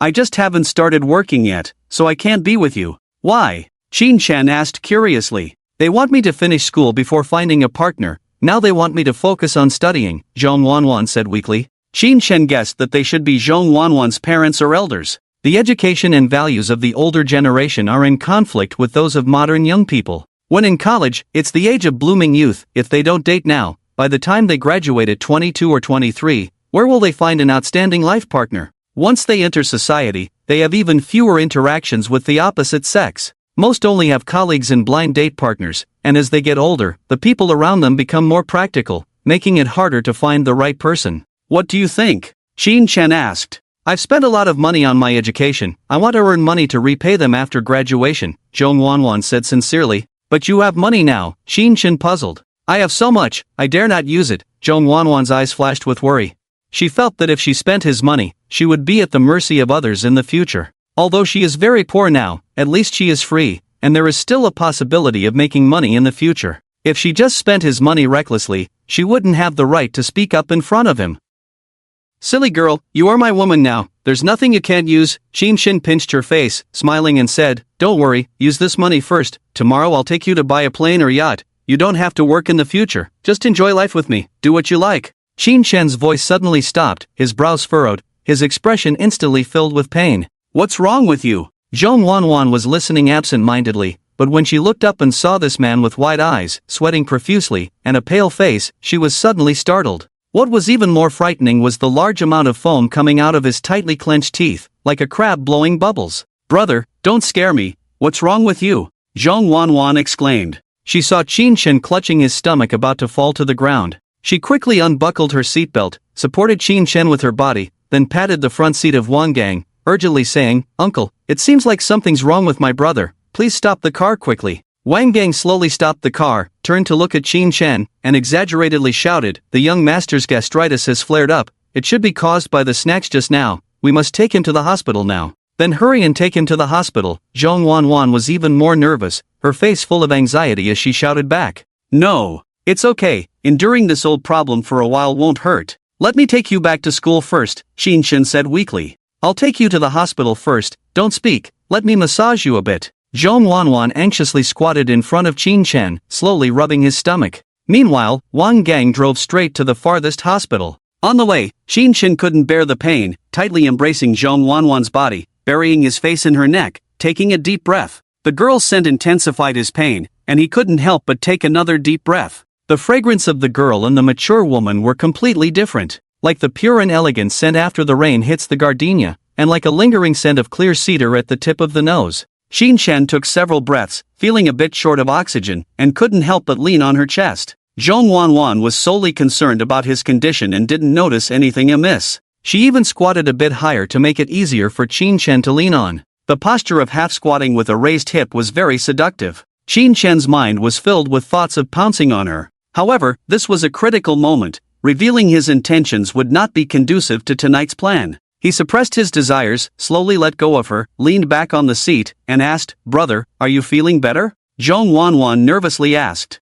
I just haven't started working yet, so I can't be with you. Why? Qin Shen asked curiously. They want me to finish school before finding a partner, now they want me to focus on studying, Zhong Wanwan said weakly. Qin Shen guessed that they should be Zhong Wanwan's parents or elders. The education and values of the older generation are in conflict with those of modern young people. When in college, it's the age of blooming youth. If they don't date now, by the time they graduate at 22 or 23, where will they find an outstanding life partner? Once they enter society, they have even fewer interactions with the opposite sex. Most only have colleagues and blind date partners, and as they get older, the people around them become more practical, making it harder to find the right person. What do you think? Qin Shen asked. I've spent a lot of money on my education, I want to earn money to repay them after graduation, Zhong Wanwan said sincerely. But you have money now, Qin Shen puzzled. I have so much, I dare not use it, Zhong Wanwan's eyes flashed with worry. She felt that if she spent his money, she would be at the mercy of others in the future. Although she is very poor now, at least she is free, and there is still a possibility of making money in the future. If she just spent his money recklessly, she wouldn't have the right to speak up in front of him. Silly girl, you are my woman now, there's nothing you can't use, Qin Shen pinched her face, smiling and said, Don't worry, use this money first, tomorrow I'll take you to buy a plane or yacht, you don't have to work in the future, just enjoy life with me, do what you like. Qin Shen's voice suddenly stopped, his brows furrowed, his expression instantly filled with pain. What's wrong with you? Zhong Wanwan was listening absent-mindedly, but when she looked up and saw this man with wide eyes, sweating profusely, and a pale face, she was suddenly startled. What was even more frightening was the large amount of foam coming out of his tightly clenched teeth, like a crab blowing bubbles. Brother, don't scare me, what's wrong with you? Zhong Wanwan exclaimed. She saw Qin Shen clutching his stomach about to fall to the ground. She quickly unbuckled her seatbelt, supported Qin Shen with her body, then patted the front seat of Wang Gang, urgently saying, Uncle, it seems like something's wrong with my brother, please stop the car quickly. Wang Gang slowly stopped the car, turned to look at Qin Shen, and exaggeratedly shouted, The young master's gastritis has flared up, it should be caused by the snacks just now, we must take him to the hospital now. Then hurry and take him to the hospital. Zhong Wanwan was even more nervous, her face full of anxiety as she shouted back. No, it's okay, enduring this old problem for a while won't hurt. Let me take you back to school first, Qin Shen said weakly. I'll take you to the hospital first, don't speak, let me massage you a bit. Zhong Wanwan anxiously squatted in front of Qin Shen, slowly rubbing his stomach. Meanwhile, Wang Gang drove straight to the farthest hospital. On the way, Qin Shen couldn't bear the pain, tightly embracing Zhong Wanwan's body, burying his face in her neck, taking a deep breath. The girl's scent intensified his pain, and he couldn't help but take another deep breath. The fragrance of the girl and the mature woman were completely different, like the pure and elegant scent after the rain hits the gardenia, and like a lingering scent of clear cedar at the tip of the nose. Qin Shen took several breaths, feeling a bit short of oxygen, and couldn't help but lean on her chest. Zhong Wanwan was solely concerned about his condition and didn't notice anything amiss. She even squatted a bit higher to make it easier for Qin Shen to lean on. The posture of half-squatting with a raised hip was very seductive. Qin Shen's mind was filled with thoughts of pouncing on her. However, this was a critical moment. Revealing his intentions would not be conducive to tonight's plan. He suppressed his desires, slowly let go of her, leaned back on the seat, and asked, Brother, are you feeling better? Zhong Wanwan nervously asked.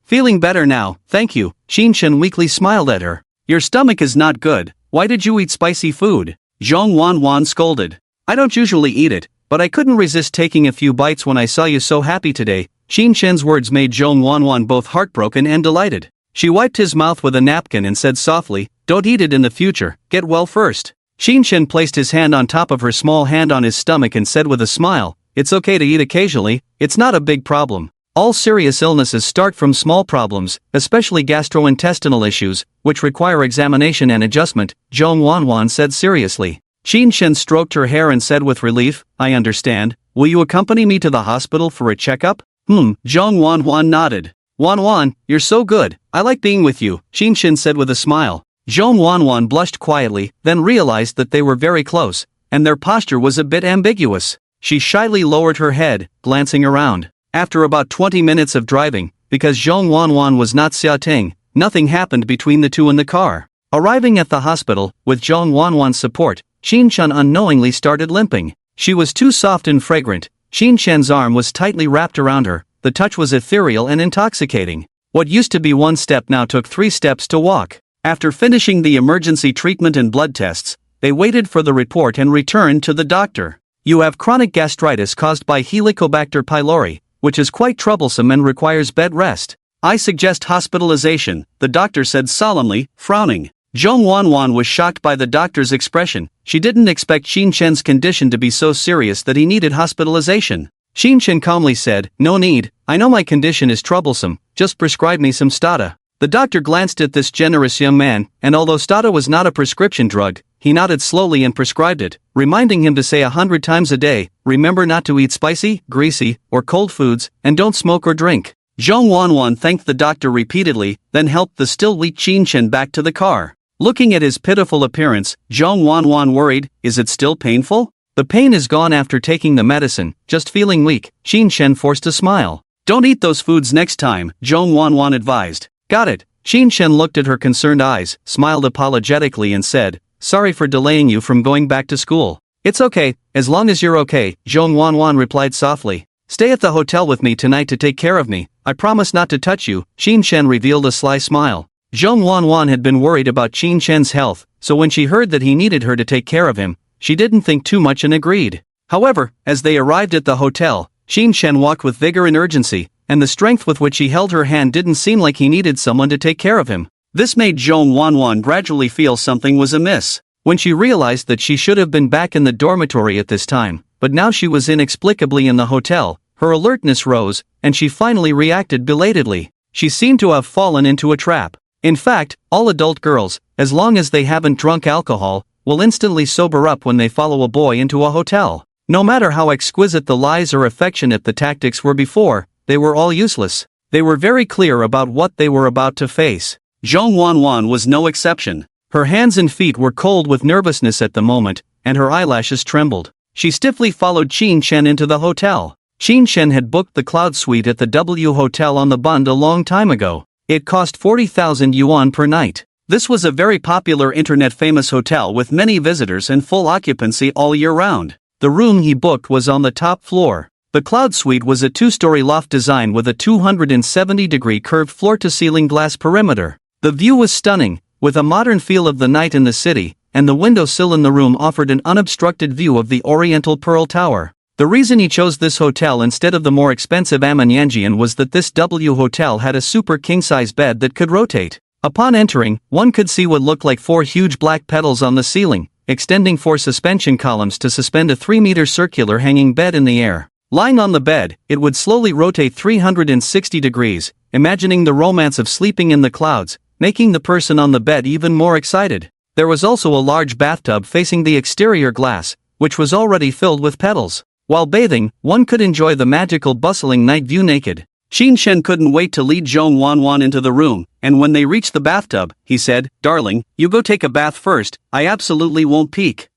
Feeling better now, thank you. Xinshen weakly smiled at her. Your stomach is not good, why did you eat spicy food? Zhong Wanwan scolded. I don't usually eat it, but I couldn't resist taking a few bites when I saw you so happy today. Xinshen's words made Zhong Wanwan both heartbroken and delighted. She wiped his mouth with a napkin and said softly, don't eat it in the future, get well first. Xinshen placed his hand on top of her small hand on his stomach and said with a smile, it's okay to eat occasionally, it's not a big problem. All serious illnesses start from small problems, especially gastrointestinal issues, which require examination and adjustment, Zhong Wanwan said seriously. Xinshen stroked her hair and said with relief, I understand, will you accompany me to the hospital for a checkup? Zhong Wanwan nodded. Wanwan, you're so good, I like being with you, Xinshen said with a smile. Zhong Wanwan blushed quietly, then realized that they were very close, and their posture was a bit ambiguous. She shyly lowered her head, glancing around. After about 20 minutes of driving, because Zhong Wanwan was not Xiaoting, nothing happened between the two in the car. Arriving at the hospital, with Zhong Wanwan's support, Xinshen unknowingly started limping. She was too soft and fragrant. Xinshen's arm was tightly wrapped around her, the touch was ethereal and intoxicating. What used to be one step now took 3 steps to walk. After finishing the emergency treatment and blood tests, they waited for the report and returned to the doctor. You have chronic gastritis caused by Helicobacter pylori, which is quite troublesome and requires bed rest. I suggest hospitalization, the doctor said solemnly, frowning. Zhong Wanwan was shocked by the doctor's expression. She didn't expect Xinshen's condition to be so serious that he needed hospitalization. Xinshen calmly said, no need, I know my condition is troublesome, just prescribe me some Stada. The doctor glanced at this generous young man, and although Stada was not a prescription drug, he nodded slowly and prescribed it, reminding him to say 100 times a day, remember not to eat spicy, greasy, or cold foods, and don't smoke or drink. Zhong Wanwan thanked the doctor repeatedly, then helped the still weak Xinshen back to the car. Looking at his pitiful appearance, Zhong Wanwan worried, is it still painful? The pain is gone after taking the medicine, just feeling weak, Xinshen forced a smile. Don't eat those foods next time, Zhong Wanwan advised. Got it. Xinshen looked at her concerned eyes, smiled apologetically and said, sorry for delaying you from going back to school. It's okay, as long as you're okay, Zhong Wanwan replied softly. Stay at the hotel with me tonight to take care of me, I promise not to touch you, Xinshen revealed a sly smile. Zhong Wanwan had been worried about Xinshen's health, so when she heard that he needed her to take care of him, she didn't think too much and agreed. However, as they arrived at the hotel, Xinshen walked with vigor and urgency, and the strength with which he held her hand didn't seem like he needed someone to take care of him. This made Zhong Wanwan gradually feel something was amiss. When she realized that she should have been back in the dormitory at this time, but now she was inexplicably in the hotel, her alertness rose, and she finally reacted belatedly. She seemed to have fallen into a trap. In fact, all adult girls, as long as they haven't drunk alcohol, will instantly sober up when they follow a boy into a hotel. No matter how exquisite the lies or affectionate the tactics were before, they were all useless. They were very clear about what they were about to face. Zhong Wanwan was no exception. Her hands and feet were cold with nervousness at the moment, and her eyelashes trembled. She stiffly followed Xinshen into the hotel. Xinshen had booked the Cloud Suite at the W Hotel on the Bund a long time ago. It cost 40,000 yuan per night. This was a very popular internet-famous hotel with many visitors and full occupancy all year round. The room he booked was on the top floor. The Cloud Suite was a 2-story loft design with a 270-degree curved floor-to-ceiling glass perimeter. The view was stunning, with a modern feel of the night in the city, and the windowsill in the room offered an unobstructed view of the Oriental Pearl Tower. The reason he chose this hotel instead of the more expensive Amanyanjian was that this W hotel had a super king-size bed that could rotate. Upon entering, one could see what looked like 4 huge black pedals on the ceiling, extending 4 suspension columns to suspend a 3-meter circular hanging bed in the air. Lying on the bed, it would slowly rotate 360 degrees, imagining the romance of sleeping in the clouds, making the person on the bed even more excited. There was also a large bathtub facing the exterior glass, which was already filled with petals. While bathing, one could enjoy the magical bustling night view naked. Xinshen couldn't wait to lead Zhong Wanwan into the room, and when they reached the bathtub, he said, darling, you go take a bath first, I absolutely won't peek.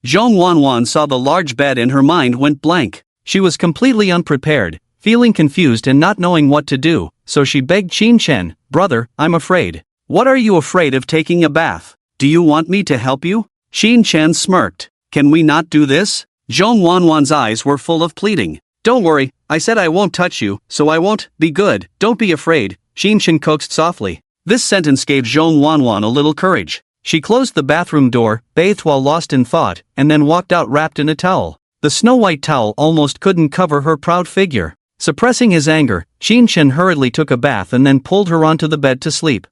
Zhong Wanwan saw the large bed and her mind went blank. She was completely unprepared, feeling confused and not knowing what to do, so she begged Xinshen, brother, I'm afraid. What are you afraid of taking a bath? Do you want me to help you? Xinshen smirked. Can we not do this? Zhong Wanwan's eyes were full of pleading. Don't worry, I said I won't touch you, so I won't. Be good, don't be afraid, Shin coaxed softly. This sentence gave Zhong Wanwan a little courage. She closed the bathroom door, bathed while lost in thought, and then walked out wrapped in a towel. The snow-white towel almost couldn't cover her proud figure. Suppressing his anger, Shin hurriedly took a bath and then pulled her onto the bed to sleep.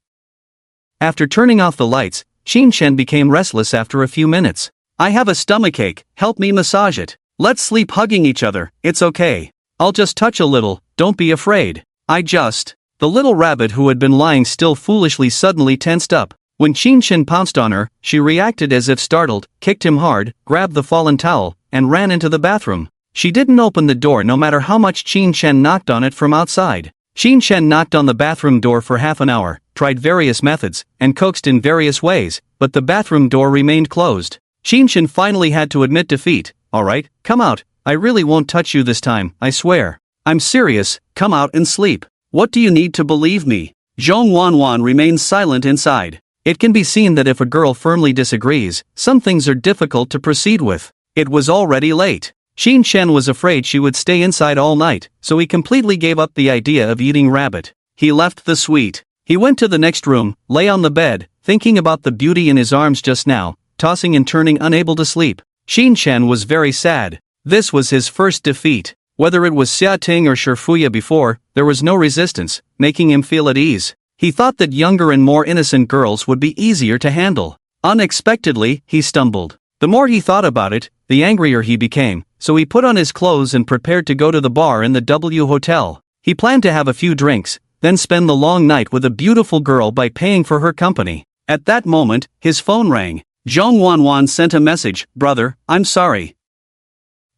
After turning off the lights, Shin became restless after a few minutes. I have a stomachache, help me massage it. Let's sleep hugging each other, it's okay. I'll just touch a little, don't be afraid. The little rabbit who had been lying still foolishly suddenly tensed up. When Shin pounced on her, she reacted as if startled, kicked him hard, grabbed the fallen towel, and ran into the bathroom. She didn't open the door no matter how much Shin knocked on it from outside. Shin knocked on the bathroom door for half an hour, tried various methods, and coaxed in various ways, but the bathroom door remained closed. Shin finally had to admit defeat. Alright, come out, I really won't touch you this time, I swear. I'm serious, come out and sleep. What do you need to believe me? Zhong Wanwan remains silent inside. It can be seen that if a girl firmly disagrees, some things are difficult to proceed with. It was already late. Shin was afraid she would stay inside all night, so he completely gave up the idea of eating rabbit. He left the suite. He went to the next room, lay on the bed, thinking about the beauty in his arms just now, tossing and turning unable to sleep. Shin was very sad. This was his first defeat. Whether it was Xia Ting or Shifuya before, there was no resistance, making him feel at ease. He thought that younger and more innocent girls would be easier to handle. Unexpectedly, he stumbled. The more he thought about it, the angrier he became, so he put on his clothes and prepared to go to the bar in the W Hotel. He planned to have a few drinks, then spend the long night with a beautiful girl by paying for her company. At that moment, his phone rang. Zhong Wanwan sent a message, "Brother, I'm sorry."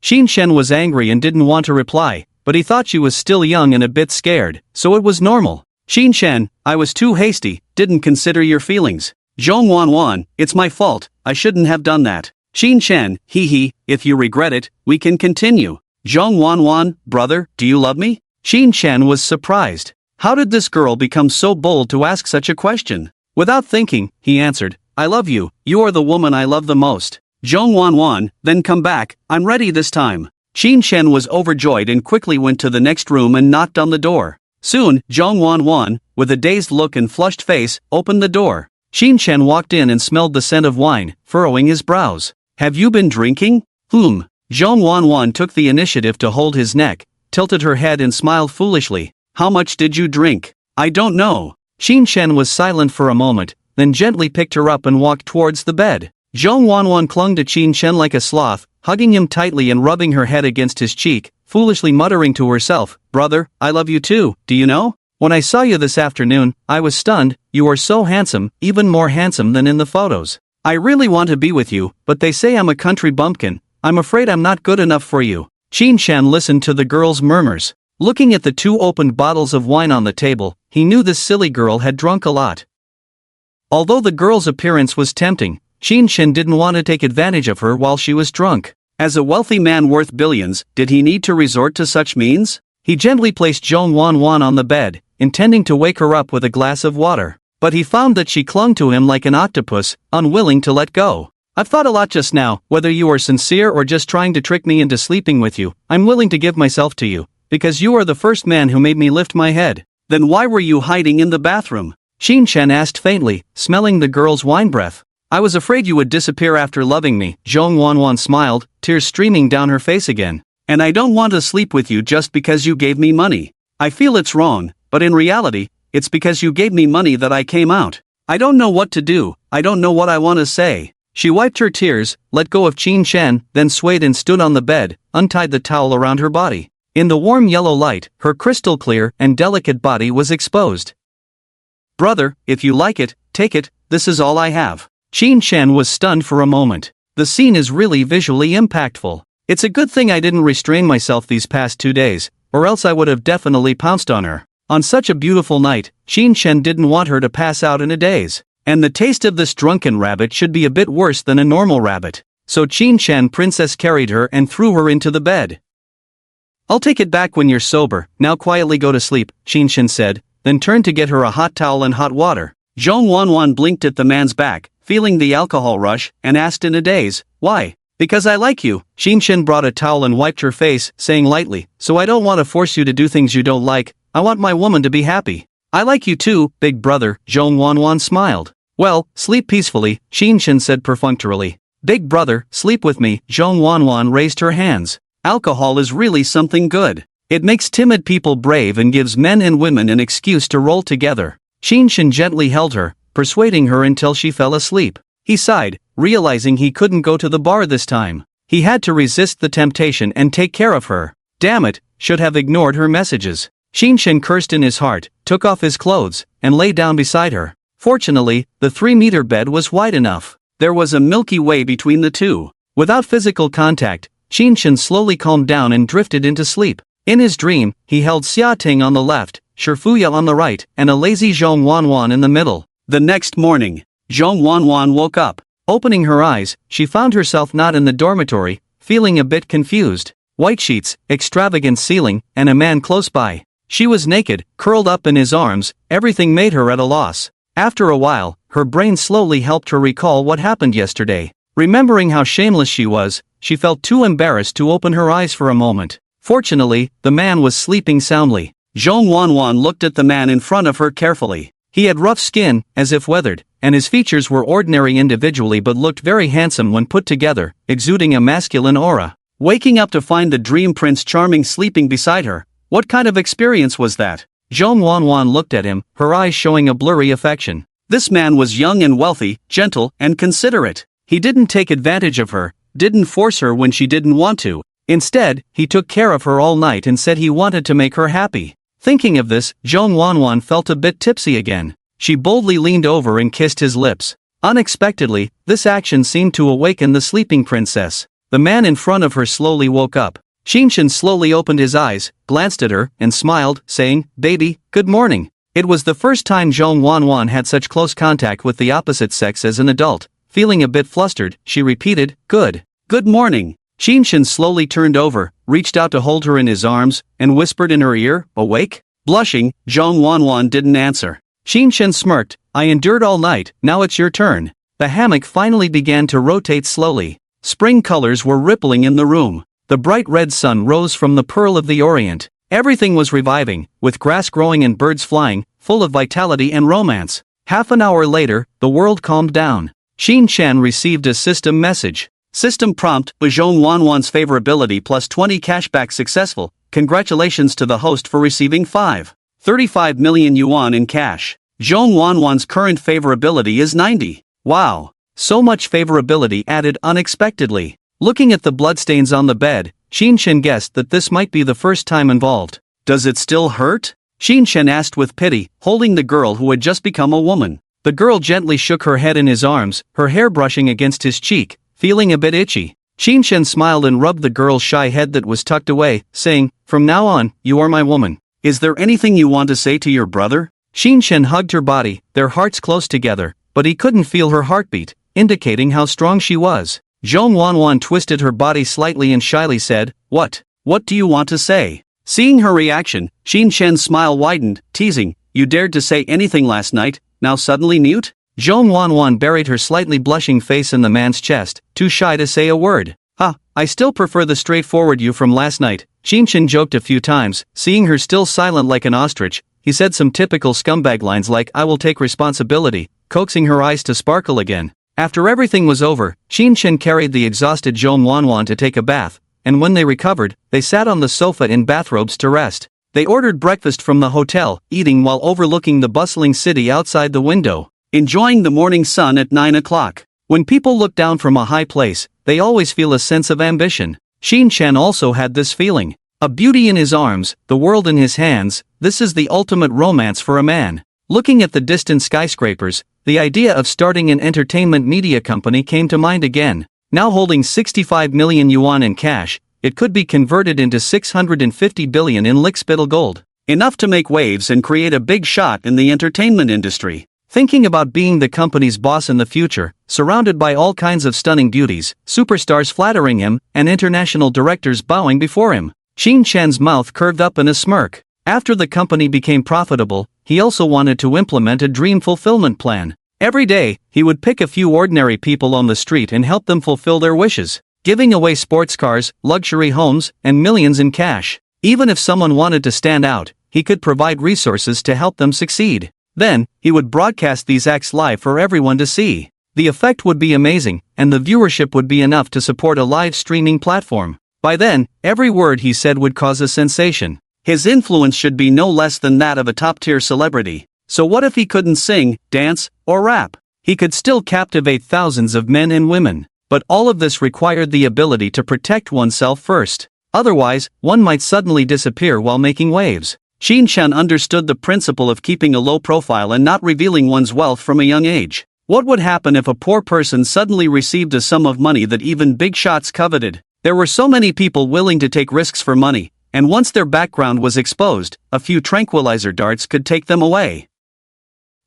Shin was angry and didn't want to reply, but he thought she was still young and a bit scared, so it was normal. Shin, I was too hasty, didn't consider your feelings. Zhong Wanwan, it's my fault, I shouldn't have done that. Shin, hee, if you regret it, we can continue. Zhong Wanwan, brother, do you love me? Shin was surprised. How did this girl become so bold to ask such a question? Without thinking, he answered, I love you, you are the woman I love the most. Zhong Wanwan, then come back, I'm ready this time. Shin was overjoyed and quickly went to the next room and knocked on the door. Soon, Zhong Wanwan, with a dazed look and flushed face, opened the door. Shin walked in and smelled the scent of wine, furrowing his brows. Have you been drinking? Zhong Wanwan took the initiative to hold his neck, tilted her head and smiled foolishly. How much did you drink? I don't know. Shin was silent for a moment, then gently picked her up and walked towards the bed. Zhong Wanwan clung to Shin like a sloth, hugging him tightly and rubbing her head against his cheek, foolishly muttering to herself, Brother, I love you too, do you know? When I saw you this afternoon, I was stunned, you are so handsome, even more handsome than in the photos. I really want to be with you, but they say I'm a country bumpkin, I'm afraid I'm not good enough for you. Shin listened to the girl's murmurs. Looking at the two opened bottles of wine on the table, he knew this silly girl had drunk a lot. Although the girl's appearance was tempting, Shin didn't want to take advantage of her while she was drunk. As a wealthy man worth billions, did he need to resort to such means? He gently placed Zhong Wanwan on the bed, intending to wake her up with a glass of water. But he found that she clung to him like an octopus, unwilling to let go. I've thought a lot just now, whether you are sincere or just trying to trick me into sleeping with you, I'm willing to give myself to you, because you are the first man who made me lift my head. Then why were you hiding in the bathroom? Shin asked faintly, smelling the girl's wine breath. I was afraid you would disappear after loving me, Zhong Wanwan smiled, tears streaming down her face again. And I don't want to sleep with you just because you gave me money. I feel it's wrong, but in reality, it's because you gave me money that I came out. I don't know what to do, I don't know what I want to say. She wiped her tears, let go of Shin, then swayed and stood on the bed, untied the towel around her body. In the warm yellow light, her crystal clear and delicate body was exposed. Brother, if you like it, take it, this is all I have. Shin was stunned for a moment. The scene is really visually impactful. It's a good thing I didn't restrain myself these past 2 days, or else I would have definitely pounced on her. On such a beautiful night, Shin didn't want her to pass out in a daze. And the taste of this drunken rabbit should be a bit worse than a normal rabbit. So Shin princess carried her and threw her into the bed. I'll take it back when you're sober, now quietly go to sleep, Shin said, then turned to get her a hot towel and hot water. Zhong Wanwan blinked at the man's back, feeling the alcohol rush, and asked in a daze, why? Because I like you. Shinshin brought a towel and wiped her face, saying lightly, so I don't want to force you to do things you don't like, I want my woman to be happy. I like you too, big brother, Zhong Wanwan smiled. Well, sleep peacefully, Shinshin said perfunctorily. Big brother, sleep with me, Zhong Wanwan raised her hands. Alcohol is really something good. It makes timid people brave and gives men and women an excuse to roll together. Shinshin gently held her, persuading her until she fell asleep. He sighed, realizing he couldn't go to the bar this time. He had to resist the temptation and take care of her. Damn it, should have ignored her messages. Shinshin cursed in his heart, took off his clothes, and lay down beside her. Fortunately, the 3-meter bed was wide enough. There was a milky way between the two. Without physical contact, Shinshin slowly calmed down and drifted into sleep. In his dream, he held Xiating on the left, Shifuya on the right, and a lazy Zhong Wanwan in the middle. The next morning, Zhong Wanwan woke up. Opening her eyes, she found herself not in the dormitory, feeling a bit confused. White sheets, extravagant ceiling, and a man close by. She was naked, curled up in his arms, everything made her at a loss. After a while, her brain slowly helped her recall what happened yesterday. Remembering how shameless she was, she felt too embarrassed to open her eyes for a moment. Fortunately, the man was sleeping soundly. Zhong Wanwan looked at the man in front of her carefully. He had rough skin, as if weathered, and his features were ordinary individually but looked very handsome when put together, exuding a masculine aura. Waking up to find the dream prince charming sleeping beside her. What kind of experience was that? Zhong Wanwan looked at him, her eyes showing a blurry affection. This man was young and wealthy, gentle, and considerate. He didn't take advantage of her, didn't force her when she didn't want to. Instead, he took care of her all night and said he wanted to make her happy. Thinking of this, Zhong Wanwan felt a bit tipsy again. She boldly leaned over and kissed his lips. Unexpectedly, this action seemed to awaken the sleeping princess. The man in front of her slowly woke up. Shinshin slowly opened his eyes, glanced at her, and smiled, saying, "Baby, good morning." It was the first time Zhong Wanwan had such close contact with the opposite sex as an adult. Feeling a bit flustered, she repeated, Good morning." Shinshin slowly turned over, reached out to hold her in his arms, and whispered in her ear, "Awake?" Blushing, Zhong Wanwan didn't answer. Shinshin smirked, "I endured all night, now it's your turn." The hammock finally began to rotate slowly. Spring colors were rippling in the room. The bright red sun rose from the pearl of the Orient. Everything was reviving, with grass growing and birds flying, full of vitality and romance. Half an hour later, the world calmed down. Shinshan received a system message. System prompt: Zhong Wanwan's favorability plus 20 cashback successful. Congratulations to the host for receiving 5.35 million yuan in cash. Zhong Wanwan's current favorability is 90. Wow. So much favorability added unexpectedly. Looking at the bloodstains on the bed, Shinshin guessed that this might be the first time involved. "Does it still hurt?" Shinshin asked with pity, holding the girl who had just become a woman. The girl gently shook her head in his arms, her hair brushing against his cheek, feeling a bit itchy. Shinshin smiled and rubbed the girl's shy head that was tucked away, saying, "From now on, you are my woman. Is there anything you want to say to your brother?" Shinshin hugged her body, their hearts close together, but he couldn't feel her heartbeat, indicating how strong she was. Zhong Wanwan twisted her body slightly and shyly said, What do you want to say?" Seeing her reaction, Shinshin's smile widened, teasing, "You dared to say anything last night, now suddenly mute?" Zhong Wanwan buried her slightly blushing face in the man's chest, too shy to say a word. I still prefer the straightforward you from last night." Shinshin joked a few times. Seeing her still silent like an ostrich, he said some typical scumbag lines like, "I will take responsibility," coaxing her eyes to sparkle again. After everything was over, Shinshin carried the exhausted Zhong Wanwan to take a bath, and when they recovered, they sat on the sofa in bathrobes to rest. They ordered breakfast from the hotel, eating while overlooking the bustling city outside the window, enjoying the morning sun at 9 o'clock. When people look down from a high place, they always feel a sense of ambition. Shinshan also had this feeling. A beauty in his arms, the world in his hands, this is the ultimate romance for a man. Looking at the distant skyscrapers, the idea of starting an entertainment media company came to mind again. Now holding 65 million yuan in cash, it could be converted into 650 billion in lickspittle gold. Enough to make waves and create a big shot in the entertainment industry. Thinking about being the company's boss in the future, surrounded by all kinds of stunning beauties, superstars flattering him, and international directors bowing before him, Shinshan's mouth curved up in a smirk. After the company became profitable, he also wanted to implement a dream fulfillment plan. Every day, he would pick a few ordinary people on the street and help them fulfill their wishes. giving away sports cars, luxury homes, and millions in cash. Even if someone wanted to stand out, he could provide resources to help them succeed. Then, he would broadcast these acts live for everyone to see. The effect would be amazing, and the viewership would be enough to support a live streaming platform. By then, every word he said would cause a sensation. His influence should be no less than that of a top-tier celebrity. So what if he couldn't sing, dance, or rap? He could still captivate thousands of men and women. But all of this required the ability to protect oneself first. Otherwise, one might suddenly disappear while making waves. Qin Shan understood the principle of keeping a low profile and not revealing one's wealth from a young age. What would happen if a poor person suddenly received a sum of money that even big shots coveted? There were so many people willing to take risks for money, and once their background was exposed, a few tranquilizer darts could take them away.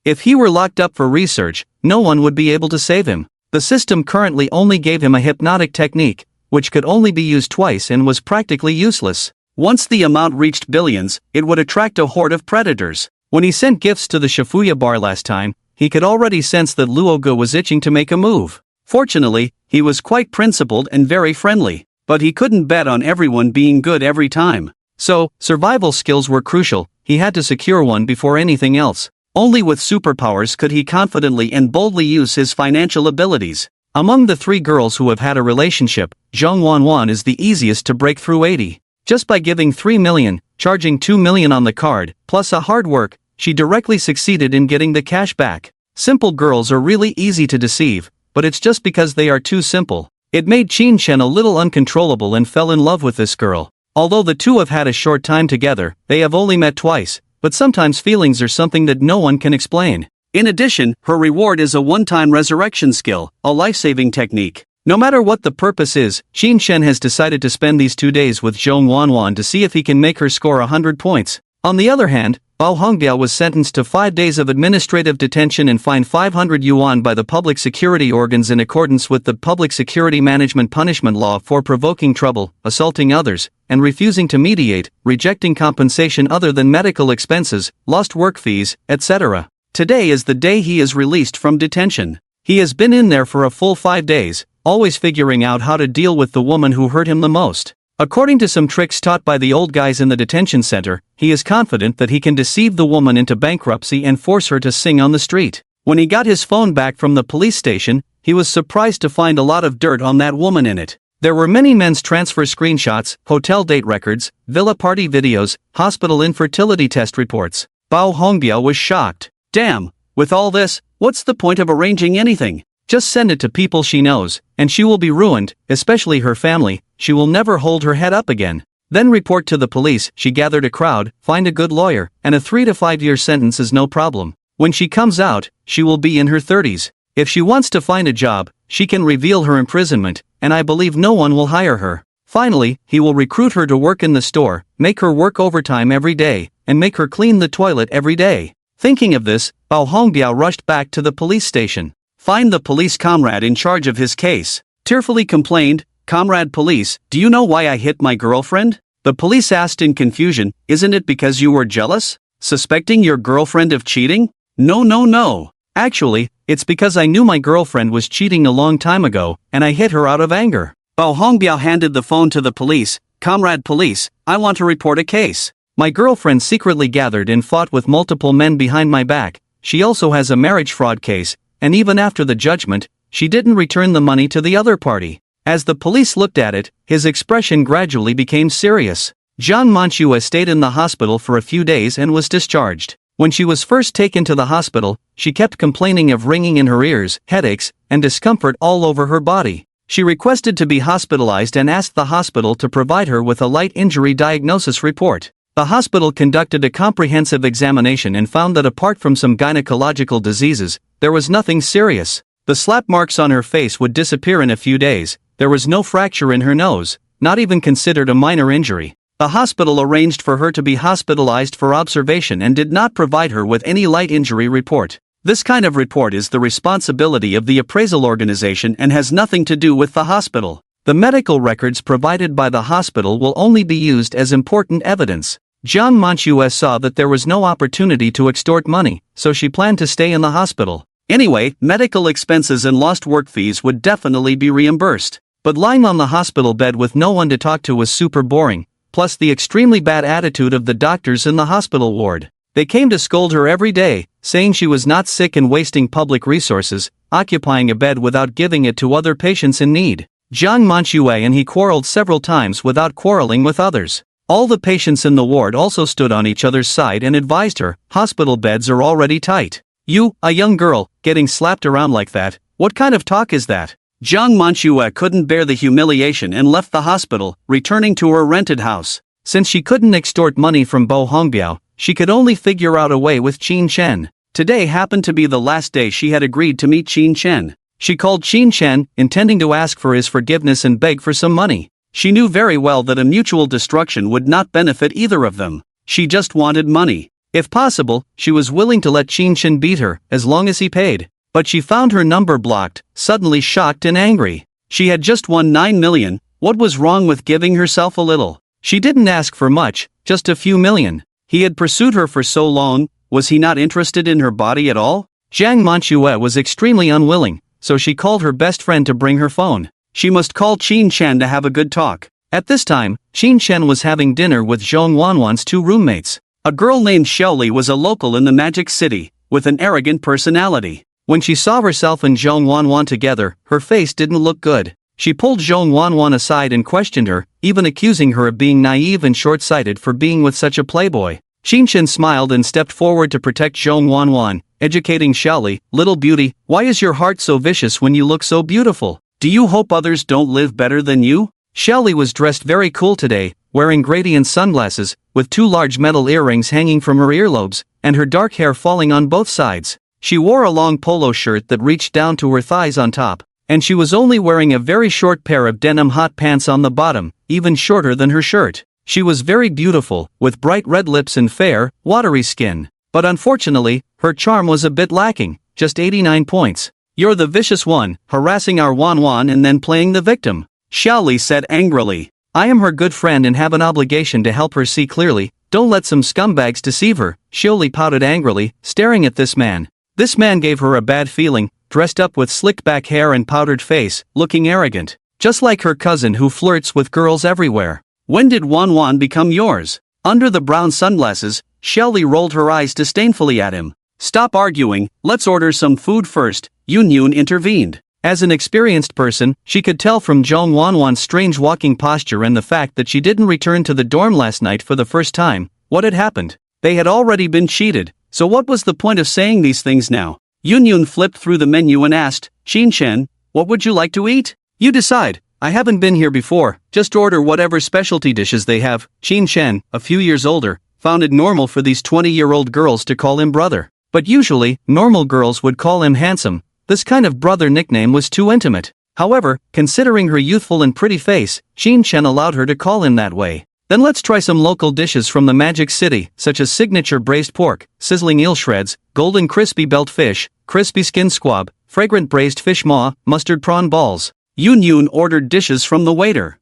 If he were locked up for research, no one would be able to save him. The system currently only gave him a hypnotic technique, which could only be used twice and was practically useless. Once the amount reached billions, it would attract a horde of predators. When he sent gifts to the Shifuya bar last time, he could already sense that Luoge was itching to make a move. Fortunately, he was quite principled and very friendly, but he couldn't bet on everyone being good every time. So, survival skills were crucial. He had to secure one before anything else. Only with superpowers could he confidently and boldly use his financial abilities. Among the 3 girls who have had a relationship, Zhang Wanwan is the easiest to break through 80. Just by giving 3 million, charging 2 million on the card, plus a hard work, she directly succeeded in getting the cash back. Simple girls are really easy to deceive, but it's just because they are too simple. It made Qin Shen a little uncontrollable and fell in love with this girl. Although the two have had a short time together, they have only met twice, but sometimes feelings are something that no one can explain. In addition, her reward is a one-time resurrection skill, a life-saving technique. No matter what the purpose is, Qin Shen has decided to spend these 2 days with Zhong Wanwan to see if he can make her score 100 points. On the other hand, Bao Hongbiao was sentenced to 5 days of administrative detention and fined 500 yuan by the public security organs in accordance with the Public Security Management Punishment Law for provoking trouble, assaulting others, and refusing to mediate, rejecting compensation other than medical expenses, lost work fees, etc. Today is the day he is released from detention. He has been in there for a full 5 days, always figuring out how to deal with the woman who hurt him the most. According to some tricks taught by the old guys in the detention center, he is confident that he can deceive the woman into bankruptcy and force her to sing on the street. When he got his phone back from the police station, he was surprised to find a lot of dirt on that woman in it. There were many men's transfer screenshots, hotel date records, villa party videos, hospital infertility test reports. Bao Hongbiao was shocked. Damn, with all this, what's the point of arranging anything? Just send it to people she knows, and she will be ruined, especially her family. She will never hold her head up again. Then report to the police. She gathered a crowd, find a good lawyer, and a 3 to 5 year sentence is no problem. When she comes out, she will be in her 30s. If she wants to find a job, she can reveal her imprisonment, and I believe no one will hire her. Finally, he will recruit her to work in the store, make her work overtime every day, and make her clean the toilet every day. Thinking of this, Bao Hongbiao rushed back to the police station. Find the police comrade in charge of his case. Tearfully complained, "Comrade police, do you know why I hit my girlfriend?" The police asked in confusion, "Isn't it because you were jealous? Suspecting your girlfriend of cheating?" No. Actually, it's because I knew my girlfriend was cheating a long time ago, and I hit her out of anger. Bao Hongbiao handed the phone to the police. "Comrade police, I want to report a case. My girlfriend secretly gathered and fought with multiple men behind my back. She also has a marriage fraud case, and even after the judgment, she didn't return the money to the other party." As the police looked at it, his expression gradually became serious. Zhang Manhwa stayed in the hospital for a few days and was discharged. When she was first taken to the hospital, she kept complaining of ringing in her ears, headaches, and discomfort all over her body. She requested to be hospitalized and asked the hospital to provide her with a light injury diagnosis report. The hospital conducted a comprehensive examination and found that apart from some gynecological diseases, there was nothing serious. The slap marks on her face would disappear in a few days. There was no fracture in her nose, not even considered a minor injury. The hospital arranged for her to be hospitalized for observation and did not provide her with any light injury report. This kind of report is the responsibility of the appraisal organization and has nothing to do with the hospital. The medical records provided by the hospital will only be used as important evidence. Zhang Manhwa saw that there was no opportunity to extort money, so she planned to stay in the hospital. Anyway, medical expenses and lost work fees would definitely be reimbursed. But lying on the hospital bed with no one to talk to was super boring, plus the extremely bad attitude of the doctors in the hospital ward. They came to scold her every day, saying she was not sick and wasting public resources, occupying a bed without giving it to other patients in need. Jiang Manhwa and he quarreled several times without quarreling with others. All the patients in the ward also stood on each other's side and advised her, hospital beds are already tight. You, a young girl, getting slapped around like that, what kind of talk is that? Jiang Manhwa couldn't bear the humiliation and left the hospital, returning to her rented house. Since she couldn't extort money from Bo Hongbiao, she could only figure out a way with Qin Chen. Today happened to be the last day she had agreed to meet Qin Chen. She called Qin Chen, intending to ask for his forgiveness and beg for some money. She knew very well that a mutual destruction would not benefit either of them. She just wanted money. If possible, she was willing to let Qin Chen beat her, as long as he paid. But she found her number blocked, suddenly shocked and angry. She had just won 9 million, what was wrong with giving herself a little? She didn't ask for much, just a few million. He had pursued her for so long, was he not interested in her body at all? Jiang Manhwa was extremely unwilling, so she called her best friend to bring her phone. She must call Qin Chen to have a good talk. At this time, Qin Chen was having dinner with Zhong Wanwan's two roommates. A girl named Xiaoli was a local in the Magic City, with an arrogant personality. When she saw herself and Zhong Wanwan together, her face didn't look good. She pulled Zhong Wanwan aside and questioned her, even accusing her of being naive and short-sighted for being with such a playboy. Qin Chen smiled and stepped forward to protect Zhong Wanwan, educating Xiaoli, "Little beauty, why is your heart so vicious when you look so beautiful? Do you hope others don't live better than you?" Xiaoli was dressed very cool today, wearing gradient sunglasses, with two large metal earrings hanging from her earlobes, and her dark hair falling on both sides. She wore a long polo shirt that reached down to her thighs on top, and she was only wearing a very short pair of denim hot pants on the bottom, even shorter than her shirt. She was very beautiful, with bright red lips and fair, watery skin. But unfortunately, her charm was a bit lacking, just 89 points. "You're the vicious one, harassing our Wanwan and then playing the victim," Xiaoli said angrily. "I am her good friend and have an obligation to help her see clearly, don't let some scumbags deceive her," Xiaoli pouted angrily, staring at this man. This man gave her a bad feeling, dressed up with slicked back hair and powdered face, looking arrogant. Just like her cousin who flirts with girls everywhere. "When did Wanwan become yours?" Under the brown sunglasses, Xiaoli rolled her eyes disdainfully at him. "Stop arguing, let's order some food first," Yun intervened. As an experienced person, she could tell from Zhong Wanwan's strange walking posture and the fact that she didn't return to the dorm last night for the first time, what had happened. They had already been cheated, so what was the point of saying these things now? Yun flipped through the menu and asked, "Qin Chen, what would you like to eat?" "You decide. I haven't been here before, just order whatever specialty dishes they have." Qin Chen, a few years older, found it normal for these 20-year-old girls to call him brother. But usually, normal girls would call him handsome. This kind of brother nickname was too intimate. However, considering her youthful and pretty face, Qin Chen allowed her to call him that way. "Then let's try some local dishes from the Magic City, such as signature braised pork, sizzling eel shreds, golden crispy belt fish, crispy skin squab, fragrant braised fish maw, mustard prawn balls." Yun ordered dishes from the waiter.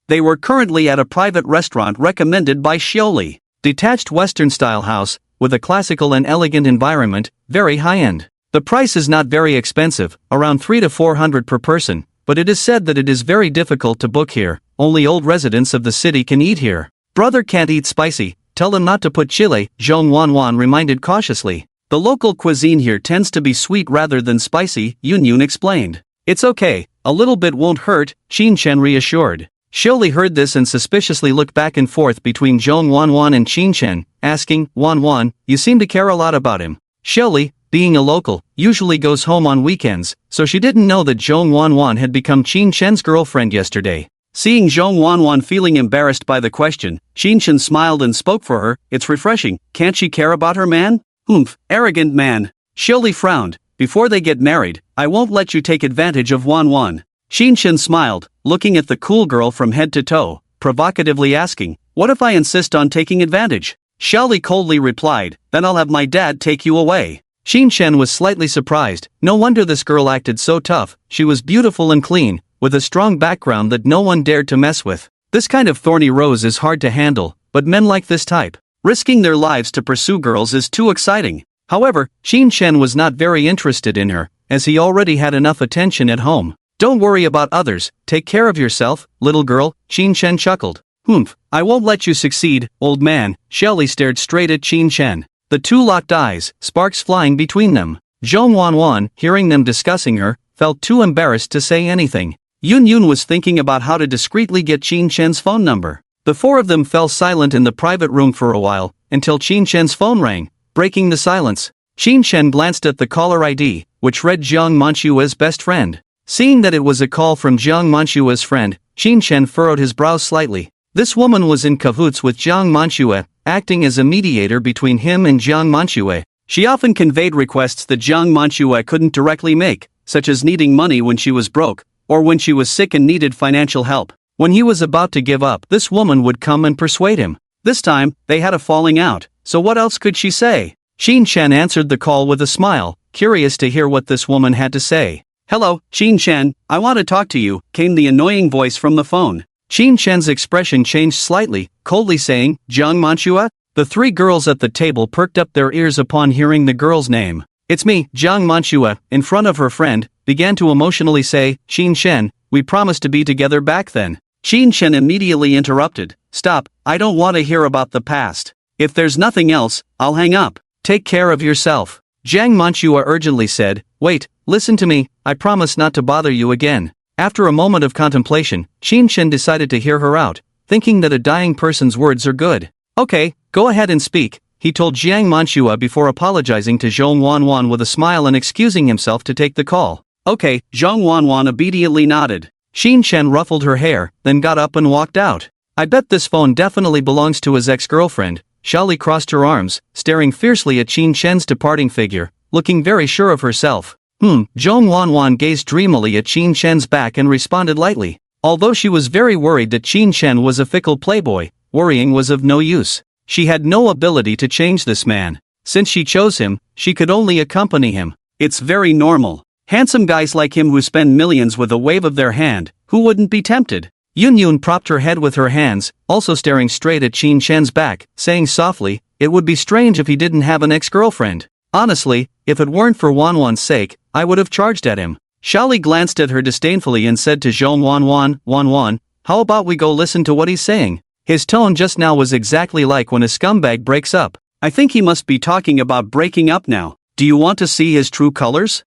They were currently at a private restaurant recommended by Xiaoli. Detached Western-style house, with a classical and elegant environment, very high-end. The price is not very expensive, around 300 to 400 per person, but it is said that it is very difficult to book here, only old residents of the city can eat here. "Brother can't eat spicy, tell him not to put chili," Zhong Wanwan reminded cautiously. "The local cuisine here tends to be sweet rather than spicy," Yun explained. "It's okay, a little bit won't hurt," Qin Chen reassured. Xiaoli heard this and suspiciously looked back and forth between Zhong Wanwan and Qin Chen, asking, "Wanwan, you seem to care a lot about him." Xiaoli, being a local, usually goes home on weekends, so she didn't know that Zhong Wanwan had become Qin Chen's girlfriend yesterday. Seeing Zhong Wanwan feeling embarrassed by the question, Qin Chen smiled and spoke for her. "It's refreshing, can't she care about her man?" "Humph, arrogant man." Xiaoli frowned. "Before they get married, I won't let you take advantage of Wanwan." Qin Chen smiled, looking at the cool girl from head to toe, provocatively asking, "What if I insist on taking advantage?" Xiaoli coldly replied, "Then I'll have my dad take you away." Qin Chen was slightly surprised. No wonder this girl acted so tough. She was beautiful and clean, with a strong background that no one dared to mess with. This kind of thorny rose is hard to handle, but men like this type. Risking their lives to pursue girls is too exciting. However, Qin Chen was not very interested in her, as he already had enough attention at home. Don't worry about others, take care of yourself, little girl, Qin Shen chuckled. Humph, I won't let you succeed, old man. Shelley stared straight at Qin Shen. The two locked eyes, sparks flying between them. Zhong Wanwan, hearing them discussing her, felt too embarrassed to say anything. Yun Yun was thinking about how to discreetly get Qin Shen's phone number. The four of them fell silent in the private room for a while, until Qin Shen's phone rang, breaking the silence. Qin Shen glanced at the caller ID, which read Jiang Manchua's best friend. Seeing that it was a call from Jiang Manchua's friend, Qin Shen furrowed his brows slightly. This woman was in cahoots with Jiang Manchua, acting as a mediator between him and Jiang Manchua. She often conveyed requests that Jiang Manchua couldn't directly make, such as needing money when she was broke, or when she was sick and needed financial help. When he was about to give up, this woman would come and persuade him. This time, they had a falling out, so what else could she say? Qin Shen answered the call with a smile, curious to hear what this woman had to say. "Hello, Qin Shen, I want to talk to you," came the annoying voice from the phone. Qin Shen's expression changed slightly, coldly saying, "Jiang Manchua?" The three girls at the table perked up their ears upon hearing the girl's name. "It's me, Jiang Manchua," in front of her friend, began to emotionally say, "Qin Shen, we promised to be together back then." Qin Shen immediately interrupted, "Stop, I don't want to hear about the past. If there's nothing else, I'll hang up. Take care of yourself." Jiang Manchua urgently said, "Wait, listen to me, I promise not to bother you again." After a moment of contemplation, Qin Shen decided to hear her out, thinking that a dying person's words are good. "Okay, go ahead and speak," he told Jiang Manchua before apologizing to Zhong Wanwan with a smile and excusing himself to take the call. "Okay," Zhong Wanwan obediently nodded. Qin Shen ruffled her hair, then got up and walked out. "I bet this phone definitely belongs to his ex-girlfriend." Shali crossed her arms, staring fiercely at Qin Shen's departing figure, looking very sure of herself. Zhong Wanwan gazed dreamily at Qin Shen's back and responded lightly. Although she was very worried that Qin Shen was a fickle playboy, worrying was of no use. She had no ability to change this man. Since she chose him, she could only accompany him. It's very normal. Handsome guys like him who spend millions with a wave of their hand, who wouldn't be tempted? Yun Yun propped her head with her hands, also staring straight at Qin Shen's back, saying softly, "It would be strange if he didn't have an ex-girlfriend. Honestly, if it weren't for Wanwan's sake, I would have charged at him." Shali glanced at her disdainfully and said to Zhong Wanwan, "Wanwan, how about we go listen to what he's saying? His tone just now was exactly like when a scumbag breaks up. I think he must be talking about breaking up now. Do you want to see his true colors?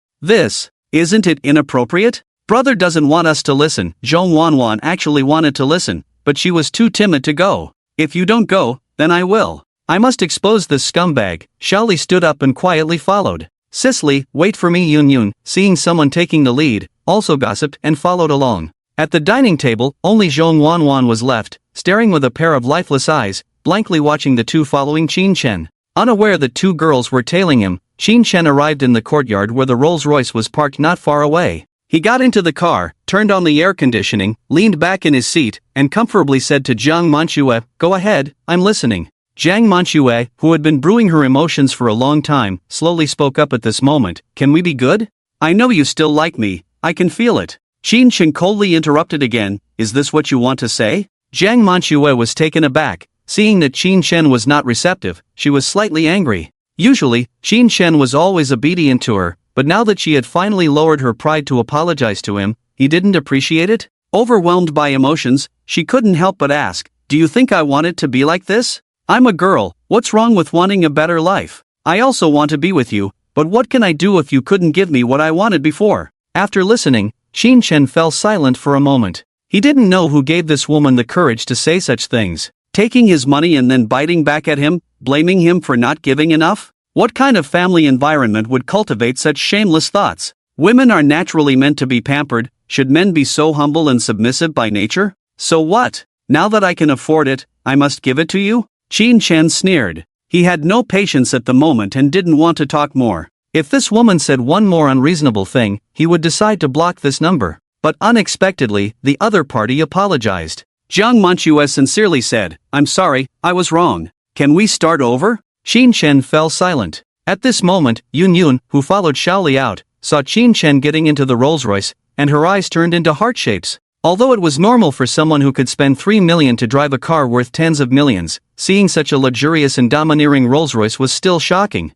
Isn't it inappropriate? Brother doesn't want us to listen." Zhong Wanwan actually wanted to listen, but she was too timid to go. "If you don't go, then I will. I must expose this scumbag." Shali stood up and quietly followed. Cicely, "Wait for me." Yun Yun, seeing someone taking the lead, also gossiped and followed along. At the dining table, only Zhong Wanwan was left, staring with a pair of lifeless eyes, blankly watching the two following Qin Shen. Unaware that two girls were tailing him, Qin Shen arrived in the courtyard where the Rolls-Royce was parked not far away. He got into the car, turned on the air conditioning, leaned back in his seat, and comfortably said to Jiang Manchua, "Go ahead, I'm listening." Jiang Manchua, who had been brewing her emotions for a long time, slowly spoke up at this moment. "Can we be good? I know you still like me, I can feel it." Qin Shen coldly interrupted again, "Is this what you want to say?" Jiang Manchua was taken aback. Seeing that Qin Shen was not receptive, she was slightly angry. Usually, Qin Shen was always obedient to her, but now that she had finally lowered her pride to apologize to him, he didn't appreciate it? Overwhelmed by emotions, she couldn't help but ask, "Do you think I want it to be like this? I'm a girl, what's wrong with wanting a better life? I also want to be with you, but what can I do if you couldn't give me what I wanted before?" After listening, Qin Shen fell silent for a moment. He didn't know who gave this woman the courage to say such things. Taking his money and then biting back at him, blaming him for not giving enough? What kind of family environment would cultivate such shameless thoughts? Women are naturally meant to be pampered. Should men be so humble and submissive by nature? So what? Now that I can afford it, I must give it to you? Qin Shen sneered. He had no patience at the moment and didn't want to talk more. If this woman said one more unreasonable thing, he would decide to block this number. But unexpectedly, the other party apologized. Jiang Manchua sincerely said, "I'm sorry, I was wrong. Can we start over?" Qin Shen fell silent. At this moment, Yun Yun, who followed Shaoli out, saw Qin Shen getting into the Rolls-Royce, and her eyes turned into heart shapes. Although it was normal for someone who could spend 3 million to drive a car worth tens of millions, seeing such a luxurious and domineering Rolls-Royce was still shocking.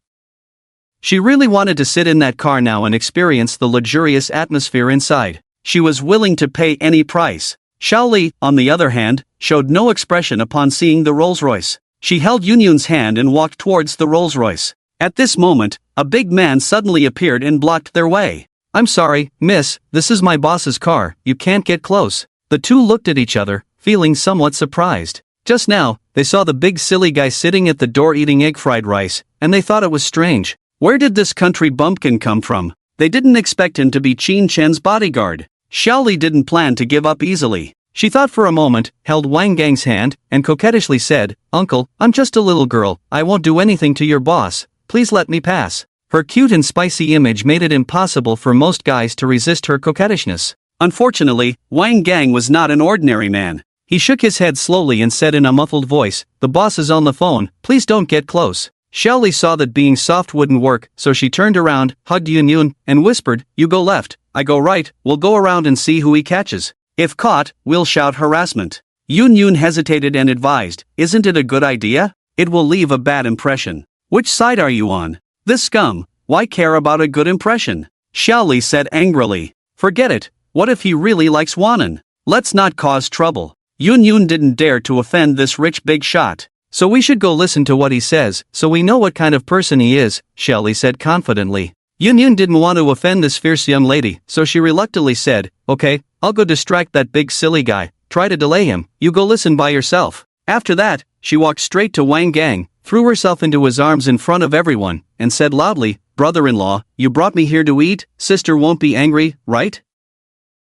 She really wanted to sit in that car now and experience the luxurious atmosphere inside. She was willing to pay any price. Xiaoli, on the other hand, showed no expression upon seeing the Rolls-Royce. She held Yunyun's hand and walked towards the Rolls-Royce. At this moment, a big man suddenly appeared and blocked their way. "I'm sorry, miss, this is my boss's car, you can't get close." The two looked at each other, feeling somewhat surprised. Just now, they saw the big silly guy sitting at the door eating egg fried rice, and they thought it was strange. Where did this country bumpkin come from? They didn't expect him to be Qin Chen's bodyguard. Xiaoli didn't plan to give up easily. She thought for a moment, held Wang Gang's hand, and coquettishly said, "Uncle, I'm just a little girl, I won't do anything to your boss, please let me pass." Her cute and spicy image made it impossible for most guys to resist her coquettishness. Unfortunately, Wang Gang was not an ordinary man. He shook his head slowly and said in a muffled voice, "The boss is on the phone, please don't get close." Xiaoli saw that being soft wouldn't work, so she turned around, hugged Yunyun, and whispered, "You go left, I go right, we'll go around and see who he catches. If caught, we'll shout harassment." Yunyun hesitated and advised, "Isn't it a good idea? It will leave a bad impression." "Which side are you on? This scum, why care about a good impression?" Xiaoli said angrily. "Forget it, what if he really likes Wanan? Let's not cause trouble." Yunyun didn't dare to offend this rich big shot. "So we should go listen to what he says, so we know what kind of person he is," Xiaoli said confidently. Yunyun didn't want to offend this fierce young lady, so she reluctantly said, "Okay, I'll go distract that big silly guy, try to delay him, you go listen by yourself." After that, she walked straight to Wang Gang, threw herself into his arms in front of everyone, and said loudly, "Brother-in-law, you brought me here to eat, sister won't be angry, right?"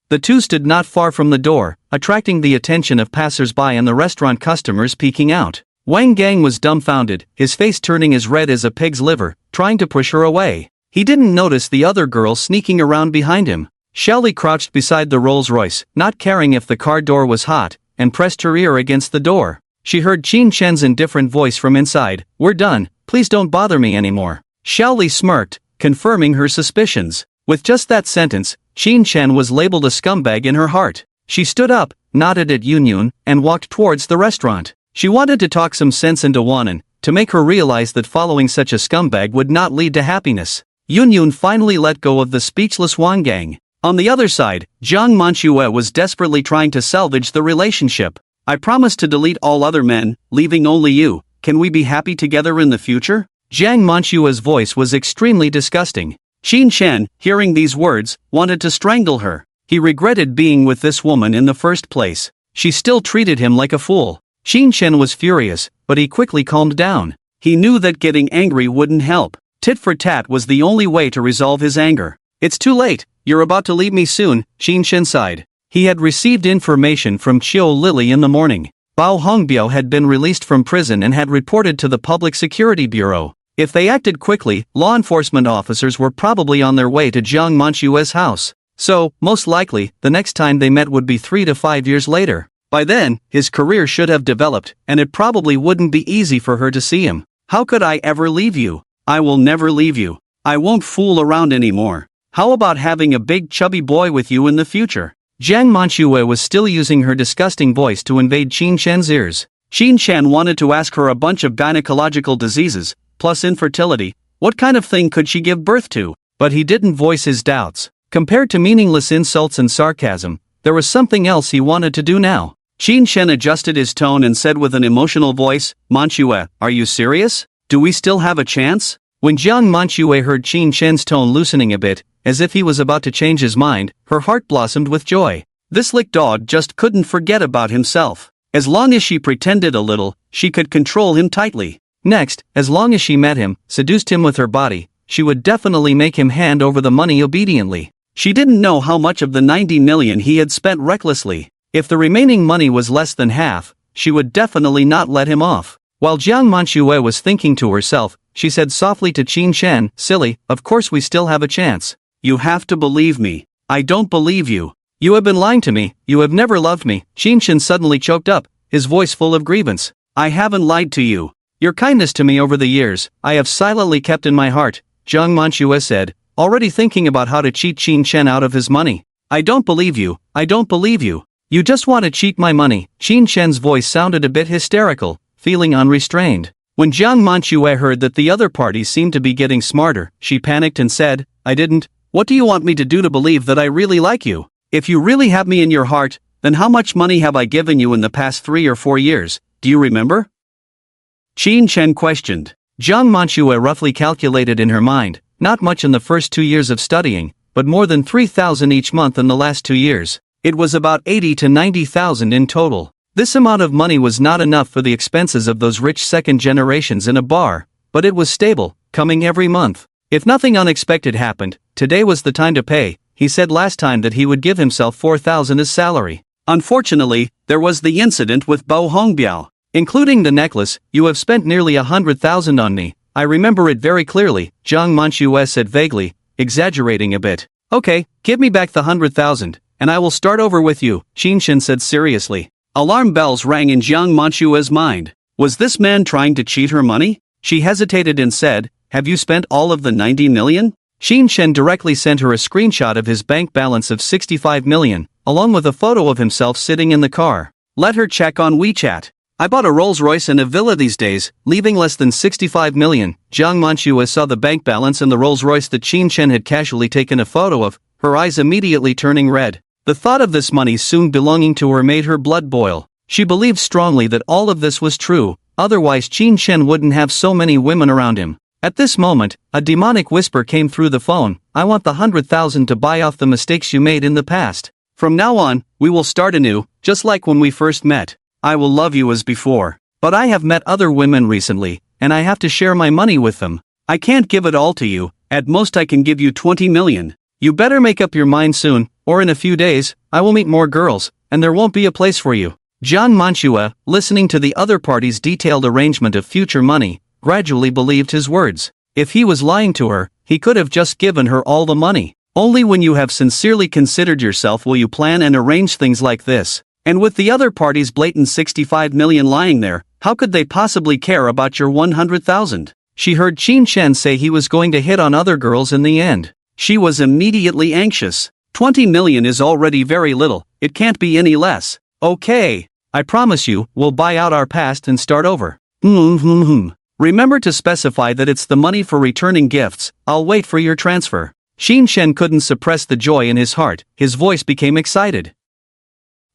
The two stood not far from the door, attracting the attention of passers-by and the restaurant customers peeking out. Wang Gang was dumbfounded, his face turning as red as a pig's liver, trying to push her away. He didn't notice the other girl sneaking around behind him. Xiaoli crouched beside the Rolls-Royce, not caring if the car door was hot, and pressed her ear against the door. She heard Qin Chen's indifferent voice from inside, "We're done, please don't bother me anymore." Xiaoli smirked, confirming her suspicions. With just that sentence, Qin Chen was labeled a scumbag in her heart. She stood up, nodded at Yunyun, and walked towards the restaurant. She wanted to talk some sense into Wanan, to make her realize that following such a scumbag would not lead to happiness. Yunyun finally let go of the speechless Wang Gang. On the other side, Jiang Manhwa was desperately trying to salvage the relationship. "I promise to delete all other men, leaving only you. Can we be happy together in the future?" Jiang Manhwa's voice was extremely disgusting. Qin Chen, hearing these words, wanted to strangle her. He regretted being with this woman in the first place. She still treated him like a fool. Qin Chen was furious, but he quickly calmed down. He knew that getting angry wouldn't help. Tit for tat was the only way to resolve his anger. "It's too late, you're about to leave me soon," Qin Chen sighed. He had received information from Chiu Lily in the morning. Bao Hongbiao had been released from prison and had reported to the Public Security Bureau. If they acted quickly, law enforcement officers were probably on their way to Jiang Manhwa's house. So, most likely, the next time they met would be 3 to 5 years later. By then, his career should have developed, and it probably wouldn't be easy for her to see him. "How could I ever leave you? I will never leave you. I won't fool around anymore. How about having a big chubby boy with you in the future?" Jiang Manhwa was still using her disgusting voice to invade Qin Chen's ears. Qin Chen wanted to ask her a bunch of gynecological diseases, plus infertility. What kind of thing could she give birth to? But he didn't voice his doubts. Compared to meaningless insults and sarcasm, there was something else he wanted to do now. Qin Chen adjusted his tone and said with an emotional voice, "Manhwa, are you serious? Do we still have a chance?" When Jiang Manhwa heard Qin Chen's tone loosening a bit, as if he was about to change his mind, her heart blossomed with joy. This lick dog just couldn't forget about himself. As long as she pretended a little, she could control him tightly. Next, as long as she met him, seduced him with her body, she would definitely make him hand over the money obediently. She didn't know how much of the 90 million he had spent recklessly. If the remaining money was less than half, she would definitely not let him off. While Jiang Manhwa was thinking to herself, she said softly to Qin Chen, "Silly, of course we still have a chance. You have to believe me. I don't believe you. You have been lying to me, you have never loved me." Qin Chen suddenly choked up, his voice full of grievance. "I haven't lied to you. Your kindness to me over the years, I have silently kept in my heart," Jiang Manhwa said, already thinking about how to cheat Qin Chen out of his money. "I don't believe you, I don't believe you. You just want to cheat my money." Qin Chen's voice sounded a bit hysterical, feeling unrestrained. When Jiang Manhwa heard that the other parties seemed to be getting smarter, she panicked and said, "I didn't. What do you want me to do to believe that I really like you?" If you really have me in your heart, then how much money have I given you in the past 3 or 4 years, do you remember? Qin Chen questioned. Jiang Manhwa roughly calculated in her mind, not much in the first 2 years of studying, but more than 3,000 each month in the last 2 years. It was about 80 to 90,000 in total. This amount of money was not enough for the expenses of those rich second generations in a bar, but it was stable, coming every month. If nothing unexpected happened, today was the time to pay. He said last time that he would give himself 4,000 as salary. Unfortunately, there was the incident with Bo Hongbiao. Including the necklace, you have spent nearly 100,000 on me. I remember it very clearly, Jiang Manhwa said vaguely, exaggerating a bit. Okay, give me back the 100,000, and I will start over with you, Qin Chen said seriously. Alarm bells rang in Jiang Manhwa's mind. Was this man trying to cheat her money? She hesitated and said, have you spent all of the 90 million? Qin Chen directly sent her a screenshot of his bank balance of 65 million, along with a photo of himself sitting in the car. Let her check on WeChat. I bought a Rolls-Royce and a villa these days, leaving less than 65 million. Jiang Manhwa saw the bank balance and the Rolls-Royce that Qin Chen had casually taken a photo of, her eyes immediately turning red. The thought of this money soon belonging to her made her blood boil. She believed strongly that all of this was true, otherwise Qin Chen wouldn't have so many women around him. At this moment, a demonic whisper came through the phone. I want the 100,000 to buy off the mistakes you made in the past. From now on, we will start anew, just like when we first met. I will love you as before. But I have met other women recently, and I have to share my money with them. I can't give it all to you, at most I can give you 20 million. You better make up your mind soon, or in a few days, I will meet more girls, and there won't be a place for you. Jiang Manhwa, listening to the other party's detailed arrangement of future money, gradually believed his words. If he was lying to her, he could have just given her all the money. Only when you have sincerely considered yourself will you plan and arrange things like this. And with the other party's blatant 65 million lying there, how could they possibly care about your 100,000? She heard Qin Chen say he was going to hit on other girls in the end. She was immediately anxious. 20 million is already very little, it can't be any less. Okay, I promise you, we'll buy out our past and start over. Remember to specify that it's the money for returning gifts. I'll wait for your transfer. Qin Chen couldn't suppress the joy in his heart, his voice became excited.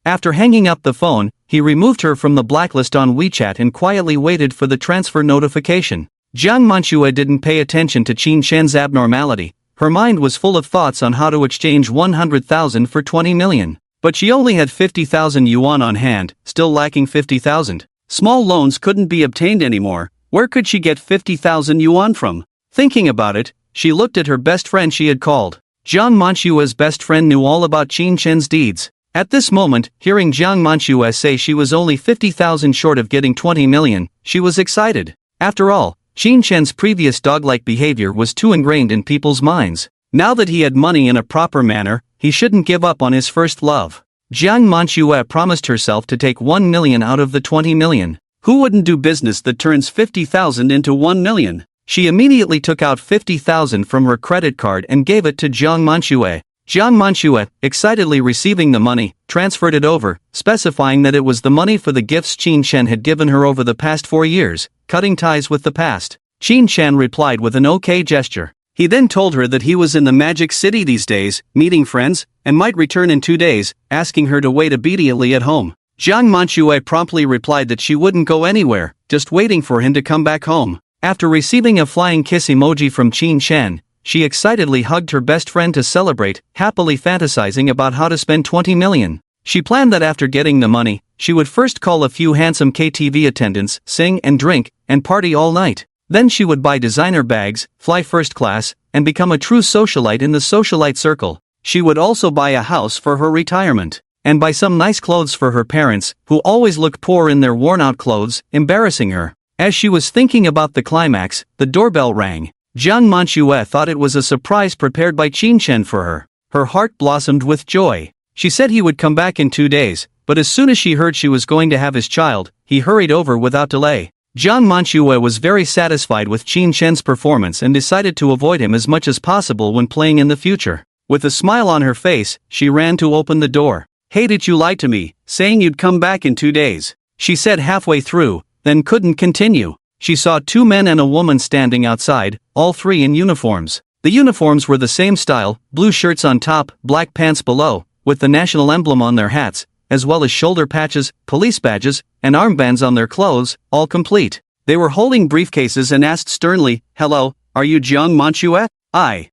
After hanging up the phone, he removed her from the blacklist on WeChat and quietly waited for the transfer notification. Jiang Manhwa didn't pay attention to Qin Chen's abnormality. Her mind was full of thoughts on how to exchange 100,000 for 20 million. But she only had 50,000 yuan on hand, still lacking 50,000. Small loans couldn't be obtained anymore. Where could she get 50,000 yuan from? Thinking about it, she looked at her best friend she had called. Jiang Manhwa's best friend knew all about Qin Chen's deeds. At this moment, hearing Jiang Manhwa say she was only 50,000 short of getting 20 million, she was excited. After all, Qin Chen's previous dog-like behavior was too ingrained in people's minds. Now that he had money in a proper manner, he shouldn't give up on his first love. Jiang Manhwa promised herself to take 1 million out of the 20 million. Who wouldn't do business that turns 50,000 into 1 million? She immediately took out 50,000 from her credit card and gave it to Jiang Manhwa. Jiang Manhwa, excitedly receiving the money, transferred it over, specifying that it was the money for the gifts Qin Chen had given her over the past 4 years, cutting ties with the past. Qin Chen replied with an okay gesture. He then told her that he was in the Magic City these days, meeting friends, and might return in 2 days, asking her to wait obediently at home. Jiang Manhwa promptly replied that she wouldn't go anywhere, just waiting for him to come back home. After receiving a flying kiss emoji from Qin Chen, she excitedly hugged her best friend to celebrate, happily fantasizing about how to spend 20 million. She planned that after getting the money, she would first call a few handsome KTV attendants, sing and drink, and party all night. Then she would buy designer bags, fly first class, and become a true socialite in the socialite circle. She would also buy a house for her retirement, and buy some nice clothes for her parents, who always looked poor in their worn-out clothes, embarrassing her. As she was thinking about the climax, the doorbell rang. Jiang Manhwa thought it was a surprise prepared by Qin Chen for her. Her heart blossomed with joy. She said he would come back in 2 days, but as soon as she heard she was going to have his child, he hurried over without delay. Jiang Manhwa was very satisfied with Qin Chen's performance and decided to avoid him as much as possible when playing in the future. With a smile on her face, she ran to open the door. "Hey, did you lie to me, saying you'd come back in 2 days?" she said halfway through, then couldn't continue. She saw 2 men and a woman standing outside, all 3 in uniforms. The uniforms were the same style, blue shirts on top, black pants below, with the national emblem on their hats, as well as shoulder patches, police badges, and armbands on their clothes, all complete. They were holding briefcases and asked sternly, "Hello, are you Jiang Manhwa?" I.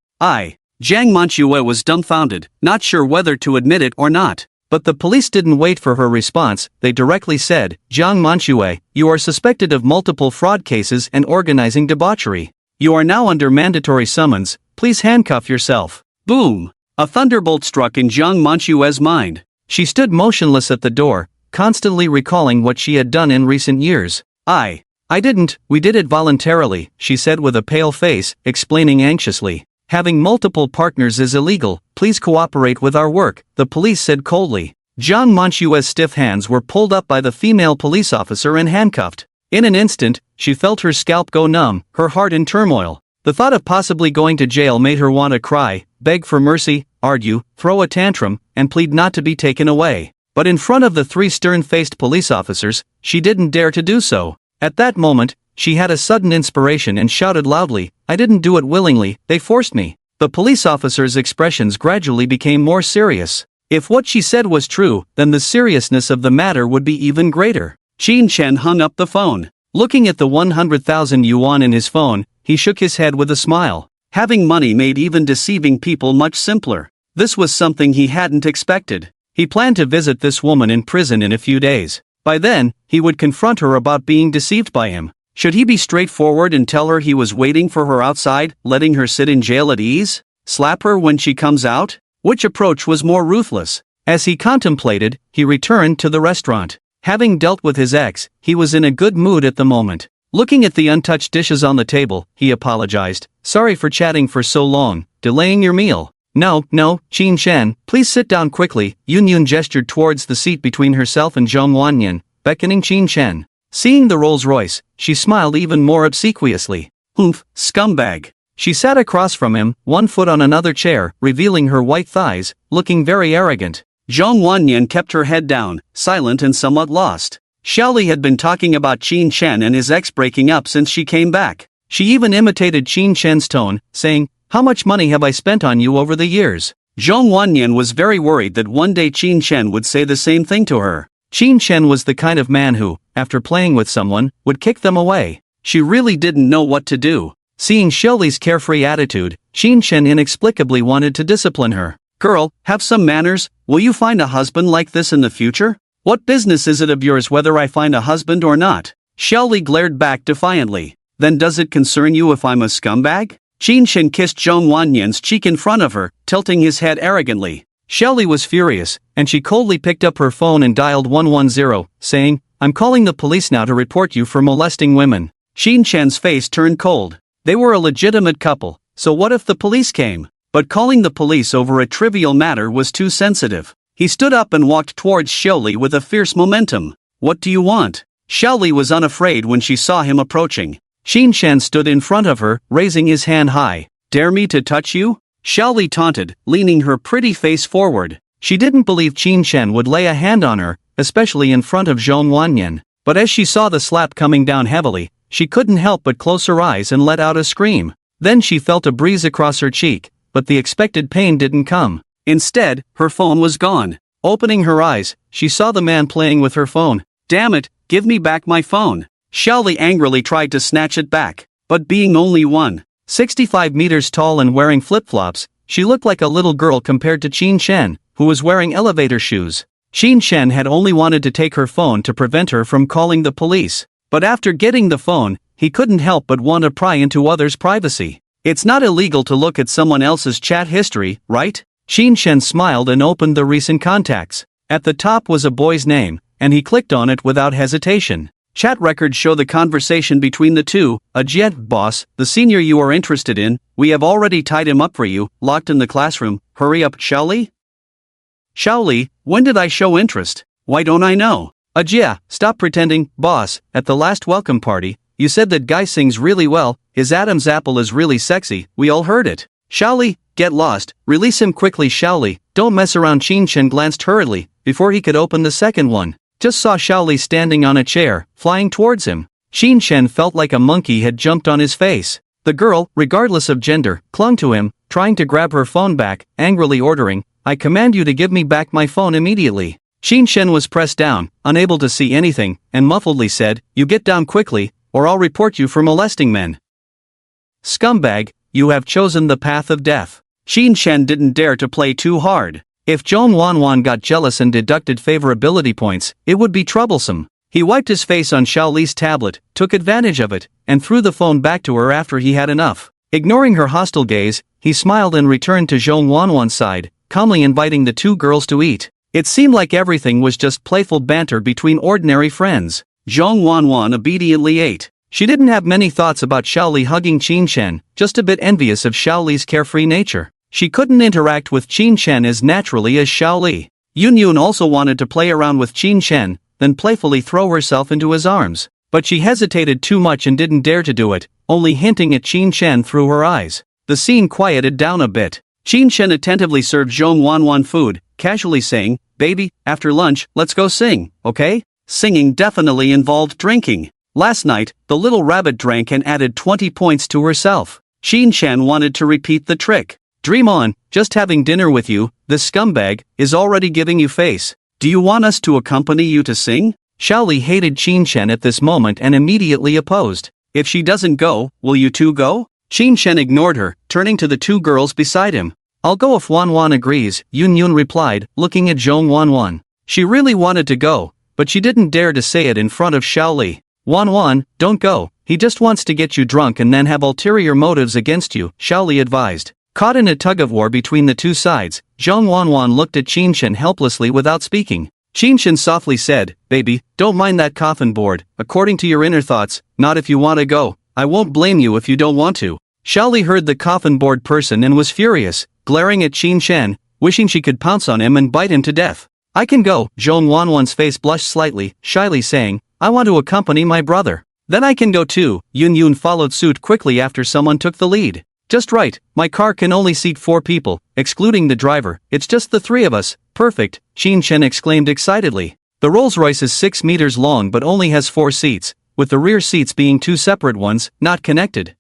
Jiang Manhwa was dumbfounded, not sure whether to admit it or not. But the police didn't wait for her response, they directly said, "Jiang Manhwa, you are suspected of multiple fraud cases and organizing debauchery. You are now under mandatory summons, please handcuff yourself." Boom! A thunderbolt struck in Jiang Manhwa's mind. She stood motionless at the door, constantly recalling what she had done in recent years. I didn't, we did it voluntarily, she said with a pale face, explaining anxiously. "Having multiple partners is illegal, please cooperate with our work," the police said coldly. Jiang Manhwa's stiff hands were pulled up by the female police officer and handcuffed. In an instant, she felt her scalp go numb, her heart in turmoil. The thought of possibly going to jail made her want to cry, beg for mercy, argue, throw a tantrum, and plead not to be taken away. But in front of the three stern-faced police officers, she didn't dare to do so. At that moment, she had a sudden inspiration and shouted loudly, "I didn't do it willingly, they forced me." The police officer's expressions gradually became more serious. If what she said was true, then the seriousness of the matter would be even greater. Qin Chen hung up the phone. Looking at the 100,000 yuan in his phone, he shook his head with a smile. Having money made even deceiving people much simpler. This was something he hadn't expected. He planned to visit this woman in prison in a few days. By then, he would confront her about being deceived by him. Should he be straightforward and tell her he was waiting for her outside, letting her sit in jail at ease? Slap her when she comes out? Which approach was more ruthless? As he contemplated, he returned to the restaurant. Having dealt with his ex, he was in a good mood at the moment. Looking at the untouched dishes on the table, he apologized. "Sorry for chatting for so long, delaying your meal." No, Qin Chen, please sit down quickly." Yun gestured towards the seat between herself and Zhong Wanyan, beckoning Qin Chen. Seeing the Rolls-Royce, she smiled even more obsequiously. "Humph, scumbag." She sat across from him, one foot on another chair, revealing her white thighs, looking very arrogant. Zhong Wanyan kept her head down, silent and somewhat lost. Xiaoli had been talking about Qin Chen and his ex breaking up since she came back. She even imitated Qin Chen's tone, saying, "How much money have I spent on you over the years?" Zhong Wanyan was very worried that one day Qin Chen would say the same thing to her. Qin Chen was the kind of man who, after playing with someone, would kick them away. She really didn't know what to do. Seeing Xiaoli's carefree attitude, Qin Chen inexplicably wanted to discipline her. "Girl, have some manners, will you find a husband like this in the future? What business is it of yours whether I find a husband or not?" Xiaoli glared back defiantly. "Then does it concern you if I'm a scumbag?" Qin Chen kissed Zhong Wanyan's cheek in front of her, tilting his head arrogantly. Xiaoli was furious, and she coldly picked up her phone and dialed 110, saying, "I'm calling the police now to report you for molesting women." Qin Chen's face turned cold. They were a legitimate couple, so what if the police came? But calling the police over a trivial matter was too sensitive. He stood up and walked towards Xiaoli with a fierce momentum. "What do you want?" Xiaoli was unafraid when she saw him approaching. Qin Chen stood in front of her, raising his hand high. "Dare me to touch you?" Xiaoli taunted, leaning her pretty face forward. She didn't believe Qin Chen would lay a hand on her, especially in front of Zhong Wanyan. But as she saw the slap coming down heavily, she couldn't help but close her eyes and let out a scream. Then she felt a breeze across her cheek, but the expected pain didn't come. Instead, her phone was gone. Opening her eyes, she saw the man playing with her phone. "Damn it, give me back my phone." Xiaoli angrily tried to snatch it back, but being only 165 meters tall and wearing flip-flops, she looked like a little girl compared to Qin Chen, who was wearing elevator shoes. Qin Chen had only wanted to take her phone to prevent her from calling the police. But after getting the phone, he couldn't help but want to pry into others' privacy. It's not illegal to look at someone else's chat history, right? Qin Chen smiled and opened the recent contacts. At the top was a boy's name, and he clicked on it without hesitation. Chat records show the conversation between the two. "Boss, the senior you are interested in, we have already tied him up for you, locked in the classroom. Hurry up, Xiaoli." "Xiaoli, when did I show interest? Why don't I know?" Stop pretending, boss. At the last welcome party, you said that guy sings really well, his Adam's apple is really sexy, we all heard it." "Xiaoli, get lost, release him quickly Xiaoli, don't mess around." Qin Chen glanced hurriedly, before he could open the second one. Just saw Xiaoli standing on a chair, flying towards him. Qin Chen felt like a monkey had jumped on his face. The girl, regardless of gender, clung to him, trying to grab her phone back, angrily ordering, I command you to give me back my phone immediately. Qin Shen was pressed down, unable to see anything, and muffledly said, "You get down quickly, or I'll report you for molesting men." Scumbag, you have chosen the path of death. Qin Shen didn't dare to play too hard. If Zhong Wanwan got jealous and deducted favorability points, it would be troublesome. He wiped his face on Xiao Li's tablet, took advantage of it, and threw the phone back to her after he had enough. Ignoring her hostile gaze, he smiled and returned to Zhong Wanwan's side, calmly inviting the two girls to eat. It seemed like everything was just playful banter between ordinary friends. Zhong Wanwan obediently ate. She didn't have many thoughts about Xiao Li hugging Qin Shen, just a bit envious of Xiao Li's carefree nature. She couldn't interact with Qin Shen as naturally as Xiao Li. Yun also wanted to play around with Qin Shen, then playfully throw herself into his arms. But she hesitated too much and didn't dare to do it, only hinting at Qin Shen through her eyes. The scene quieted down a bit. Qin Shen attentively served Zhong Wanwan food, casually saying, "Baby, after lunch, let's go sing, okay?" Singing definitely involved drinking. Last night, the little rabbit drank and added 20 points to herself. Qin Shen wanted to repeat the trick. "Dream on, just having dinner with you, this scumbag is already giving you face. Do you want us to accompany you to sing?" Xiao Li hated Qin Shen at this moment and immediately opposed. "If she doesn't go, will you two go?" Qin Shen ignored her, turning to the two girls beside him. "I'll go if Wanwan agrees," Yun replied, looking at Zhong Wanwan. She really wanted to go, but she didn't dare to say it in front of Xiao Li. "Wanwan, don't go, he just wants to get you drunk and then have ulterior motives against you," Xiao Li advised. Caught in a tug-of-war between the two sides, Zhong Wanwan looked at Qin Shen helplessly without speaking. Qin Shen softly said, "Baby, don't mind that coffin board, according to your inner thoughts, not if you want to go. I won't blame you if you don't want to." Xiao Li heard the coffin board person and was furious, glaring at Qin Shen, wishing she could pounce on him and bite him to death. "I can go," Zhong Wanwan's face blushed slightly, shyly saying, "I want to accompany my brother." "Then I can go too," Yun followed suit quickly after someone took the lead. "Just right, my car can only seat 4 people, excluding the driver, it's just the 3 of us, perfect," Qin Shen exclaimed excitedly. The Rolls-Royce is 6 meters long but only has 4 seats, with the rear seats being 2 separate ones, not connected.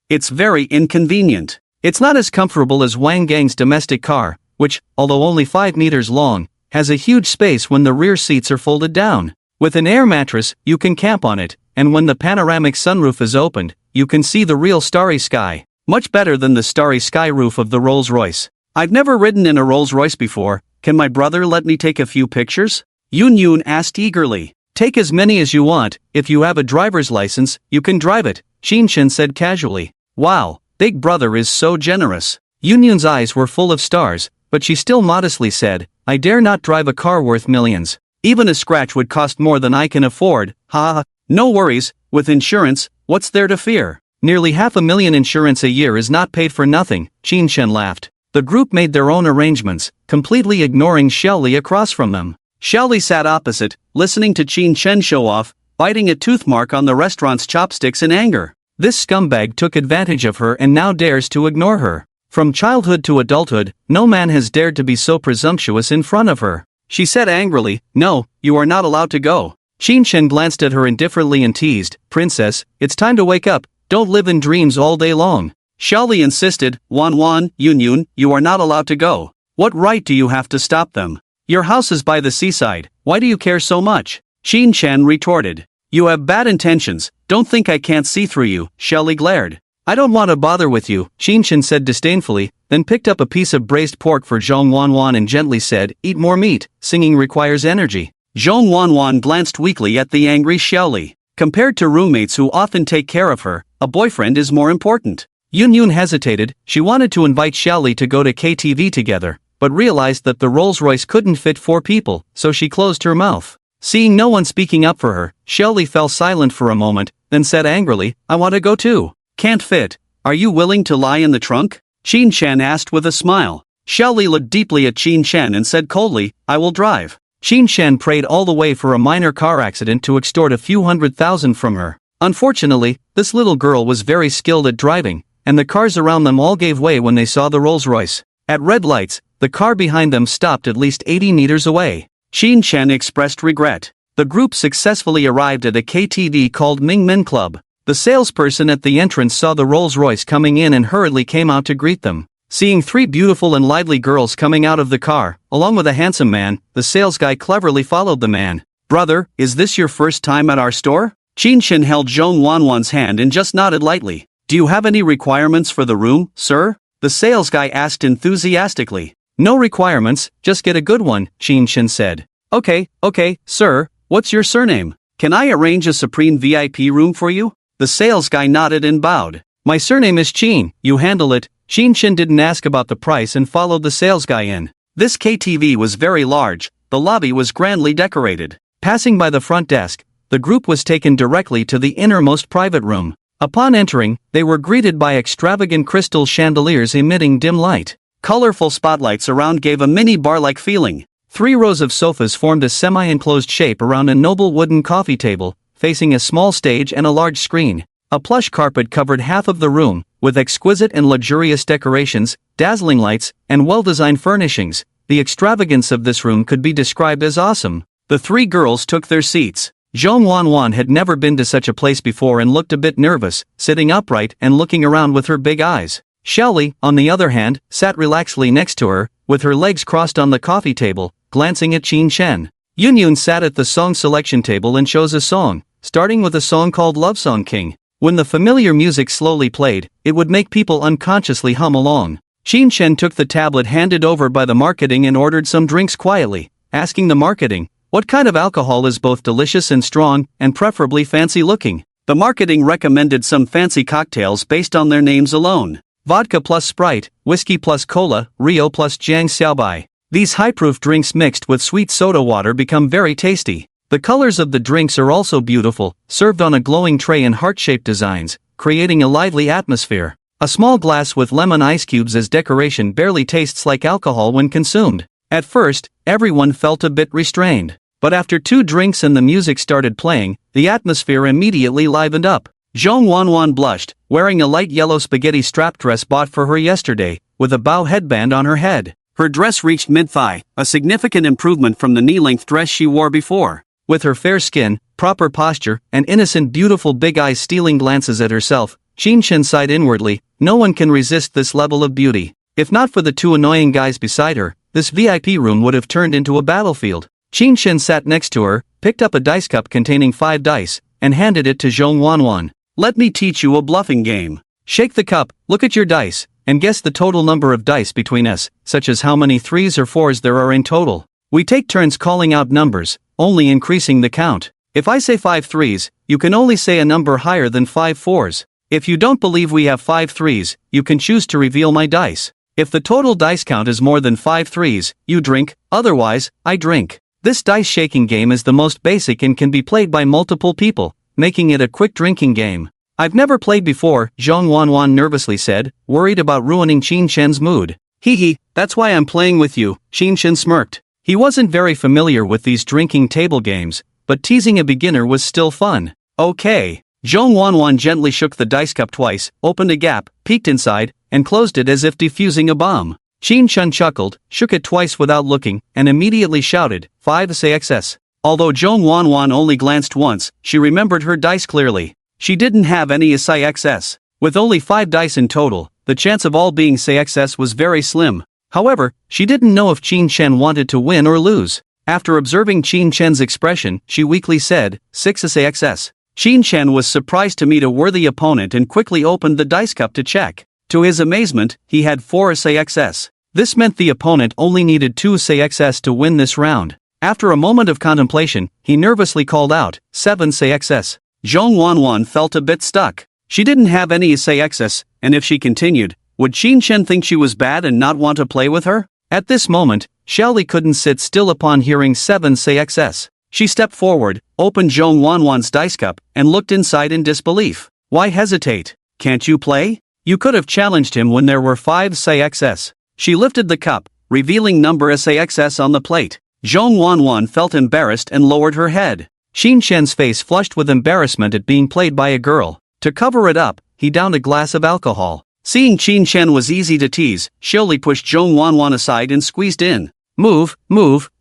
It's very inconvenient. It's not as comfortable as Wang Gang's domestic car, which, although only 5 meters long, has a huge space when the rear seats are folded down. With an air mattress, you can camp on it, and when the panoramic sunroof is opened, you can see the real starry sky. Much better than the starry sky roof of the Rolls-Royce. "I've never ridden in a Rolls-Royce before, can my brother let me take a few pictures?" Yun asked eagerly. "Take as many as you want, if you have a driver's license, you can drive it," Qin Shen said casually. "Wow, Big Brother is so generous." Yun's eyes were full of stars, but she still modestly said, "I dare not drive a car worth millions. Even a scratch would cost more than I can afford, ha ha." "No worries, with insurance, what's there to fear? Nearly $500,000 insurance a year is not paid for nothing," Qin Shen laughed. The group made their own arrangements, completely ignoring Xiao Li across from them. Xiao Li sat opposite, listening to Qin Shen show off, biting a toothmark on the restaurant's chopsticks in anger. This scumbag took advantage of her and now dares to ignore her. From childhood to adulthood, no man has dared to be so presumptuous in front of her. She said angrily, "No, you are not allowed to go." Qin Shen glanced at her indifferently and teased, "Princess, it's time to wake up, don't live in dreams all day long." Xiao Li insisted, "Wanwan, Yun, you are not allowed to go. What right do you have to stop them? Your house is by the seaside, why do you care so much?" Qin Shen retorted. "You have bad intentions, don't think I can't see through you," Xiao Li glared. "I don't want to bother with you," Qin Shen said disdainfully, then picked up a piece of braised pork for Zhong Wanwan and gently said, "Eat more meat, singing requires energy." Zhong Wanwan glanced weakly at the angry Xiao Li. Compared to roommates who often take care of her, a boyfriend is more important. Yun hesitated, she wanted to invite Xiao Li to go to KTV together, but realized that the Rolls-Royce couldn't fit 4 people, so she closed her mouth. Seeing no one speaking up for her, Xiao Li fell silent for a moment, then said angrily, "I want to go too." "Can't fit. Are you willing to lie in the trunk?" Qin Shen asked with a smile. Xiao Li looked deeply at Qin Shen and said coldly, "I will drive." Qin Shen prayed all the way for a minor car accident to extort a few $100,000 from her. Unfortunately, this little girl was very skilled at driving, and the cars around them all gave way when they saw the Rolls-Royce. At red lights, the car behind them stopped at least 80 meters away. Qin Shen expressed regret. The group successfully arrived at a KTV called Ming Men Club. The salesperson at the entrance saw the Rolls-Royce coming in and hurriedly came out to greet them. Seeing three beautiful and lively girls coming out of the car, along with a handsome man, the sales guy cleverly followed the man. "Brother, is this your first time at our store?" Qin Shen held Zhong Wanwan's hand and just nodded lightly. "Do you have any requirements for the room, sir?" the sales guy asked enthusiastically. "No requirements, just get a good one," Qin Shen said. Okay, sir, what's your surname? Can I arrange a Supreme VIP room for you?" The sales guy nodded and bowed. "My surname is Qin, you handle it." Qin Shen didn't ask about the price and followed the sales guy in. This KTV was very large, the lobby was grandly decorated. Passing by the front desk, the group was taken directly to the innermost private room. Upon entering, they were greeted by extravagant crystal chandeliers emitting dim light. Colorful spotlights around gave a mini bar-like feeling. 3 rows of sofas formed a semi-enclosed shape around a noble wooden coffee table, facing a small stage and a large screen. A plush carpet covered half of the room, with exquisite and luxurious decorations, dazzling lights, and well-designed furnishings. The extravagance of this room could be described as awesome. The 3 girls took their seats. Zhong Wanwan had never been to such a place before and looked a bit nervous, sitting upright and looking around with her big eyes. Xiaoli, on the other hand, sat relaxedly next to her, with her legs crossed on the coffee table, glancing at Qin Shen. Yunyun sat at the song selection table and chose a song, starting with a song called Love Song King. When the familiar music slowly played, it would make people unconsciously hum along. Qin Shen took the tablet handed over by the marketing and ordered some drinks quietly, asking the marketing, what kind of alcohol is both delicious and strong, and preferably fancy looking. The marketing recommended some fancy cocktails based on their names alone. Vodka plus Sprite, whiskey plus cola, Rio plus Jiang Xiaobai. These high-proof drinks mixed with sweet soda water become very tasty. The colors of the drinks are also beautiful, served on a glowing tray in heart-shaped designs, creating a lively atmosphere. A small glass with lemon ice cubes as decoration barely tastes like alcohol when consumed. At first, everyone felt a bit restrained. But after 2 drinks and the music started playing, the atmosphere immediately livened up. Zhong Wanwan blushed, wearing a light yellow spaghetti strap dress bought for her yesterday, with a bow headband on her head. Her dress reached mid-thigh, a significant improvement from the knee-length dress she wore before. With her fair skin, proper posture, and innocent beautiful big eyes stealing glances at herself, Qin Shen sighed inwardly. No one can resist this level of beauty. If not for the 2 annoying guys beside her, this VIP room would have turned into a battlefield. Qin Shen sat next to her, picked up a dice cup containing 5 dice, and handed it to Zhong Wanwan. "Let me teach you a bluffing game. Shake the cup, look at your dice, and guess the total number of dice between us, such as how many 3s or 4s there are in total. We take turns calling out numbers, only increasing the count. If I say 5 3s, you can only say a number higher than 5 4s. If you don't believe we have 5 3s, you can choose to reveal my dice. If the total dice count is more than 5 3s, you drink, otherwise, I drink." This dice shaking game is the most basic and can be played by multiple people, making it a quick drinking game. "I've never played before," Zhong Wanwan nervously said, worried about ruining Qin Shen's mood. Hee, that's why I'm playing with you," Qin Shen smirked. He wasn't very familiar with these drinking table games, but teasing a beginner was still fun. "Okay." Zhong Wanwan gently shook the dice cup twice, opened a gap, peeked inside, and closed it as if defusing a bomb. Qin Shen chuckled, shook it twice without looking, and immediately shouted, 5 SAXS. Although Zhong Wanwan only glanced once, she remembered her dice clearly. She didn't have any SIXS. With only 5 dice in total, the chance of all being SIXS was very slim. However, she didn't know if Qin Shen wanted to win or lose. After observing Qin Shen's expression, she weakly said, 6 SAXS. Qin Shen was surprised to meet a worthy opponent and quickly opened the dice cup to check. To his amazement, he had 4 SAXS. This meant the opponent only needed 2 SAXS to win this round. After a moment of contemplation, he nervously called out, 7 SAXS. Zhong Wanwan felt a bit stuck. She didn't have any SAXS, and if she continued, would Qin Shen think she was bad and not want to play with her? At this moment, Xiaoli couldn't sit still upon hearing 7 SAXS. She stepped forward, opened Zhong Wanwan's dice cup, and looked inside in disbelief. Why hesitate? Can't you play? You could have challenged him when there were 5 SAXS. She lifted the cup, revealing number SAXS on the plate. Zhong Wanwan felt embarrassed and lowered her head. Qin Shen's face flushed with embarrassment at being played by a girl. To cover it up, he downed a glass of alcohol. Seeing Qin Shen was easy to tease, Xiaoli pushed Zhong Wanwan aside and squeezed in. Move,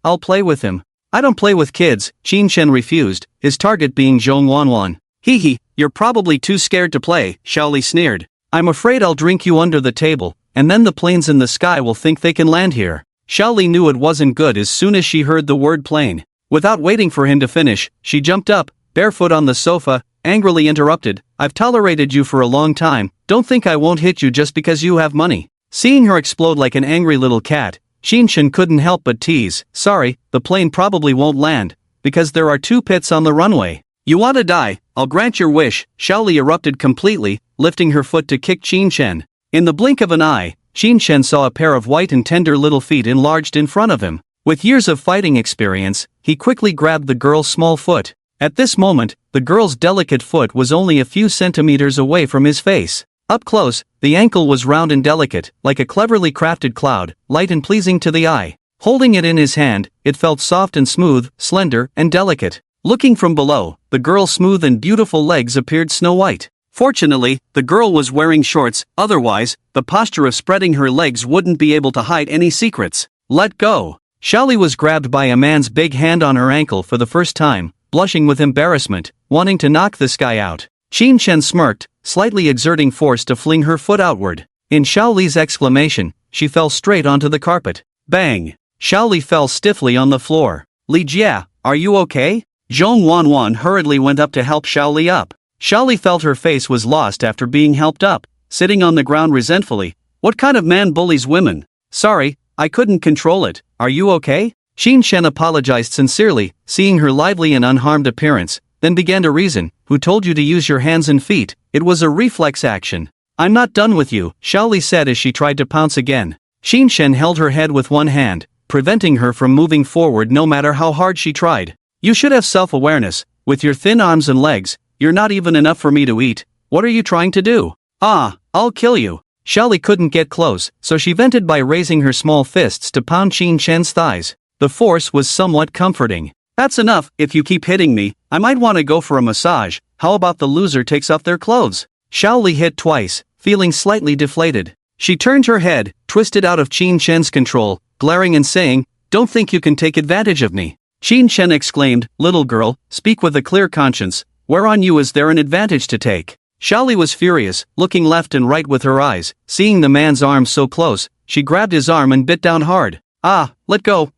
I'll play with him." "I don't play with kids," Qin Shen refused, his target being Zhong Wanwan. Hee, you're probably too scared to play," Xiaoli sneered. "I'm afraid I'll drink you under the table, and then the planes in the sky will think they can land here. Xiaoli knew it wasn't good as soon as she heard the word plane. Without waiting for him to finish, she jumped up, barefoot on the sofa, angrily interrupted, "I've tolerated you for a long time, don't think I won't hit you just because you have money." Seeing her explode like an angry little cat, Xinshen couldn't help but tease, "Sorry, the plane probably won't land, because there are 2 pits on the runway. You want to die, I'll grant your wish." Xiaoli erupted completely, lifting her foot to kick Xinshen. In the blink of an eye, Xinshen saw a pair of white and tender little feet enlarged in front of him. With years of fighting experience, he quickly grabbed the girl's small foot. At this moment, the girl's delicate foot was only a few centimeters away from his face. Up close, the ankle was round and delicate, like a cleverly crafted cloud, light and pleasing to the eye. Holding it in his hand, it felt soft and smooth, slender and delicate. Looking from below, the girl's smooth and beautiful legs appeared snow-white. Fortunately, the girl was wearing shorts, otherwise, the posture of spreading her legs wouldn't be able to hide any secrets. "Let go." Xiaoli was grabbed by a man's big hand on her ankle for the first time, blushing with embarrassment, wanting to knock this guy out. Xinshen smirked, slightly exerting force to fling her foot outward. In Xiaoli's exclamation, she fell straight onto the carpet. Bang! Xiaoli fell stiffly on the floor. "Li Jia, are you okay?" Zhong Wanwan hurriedly went up to help Xiaoli up. Xiaoli felt her face was lost after being helped up, sitting on the ground resentfully. "What kind of man bullies women?" "Sorry, I couldn't control it, are you okay?" Xinshen apologized sincerely, seeing her lively and unharmed appearance, then began to reason, "Who told you to use your hands and feet? It was a reflex action." "I'm not done with you," Xiaoli said as she tried to pounce again. Xinshen held her head with one hand, preventing her from moving forward no matter how hard she tried. "You should have self-awareness. With your thin arms and legs, you're not even enough for me to eat. What are you trying to do?" "Ah, I'll kill you." Xiaoli couldn't get close, so she vented by raising her small fists to pound Xinshen's thighs. The force was somewhat comforting. "That's enough, if you keep hitting me, I might want to go for a massage. How about the loser takes off their clothes?" Xiaoli hit twice, feeling slightly deflated. She turned her head, twisted out of Xinshen's control, glaring and saying, "Don't think you can take advantage of me." Xinshen exclaimed, "Little girl, speak with a clear conscience. Where on you is there an advantage to take?" Xiaoli was furious, looking left and right with her eyes. Seeing the man's arms so close, she grabbed his arm and bit down hard. "Ah, let go,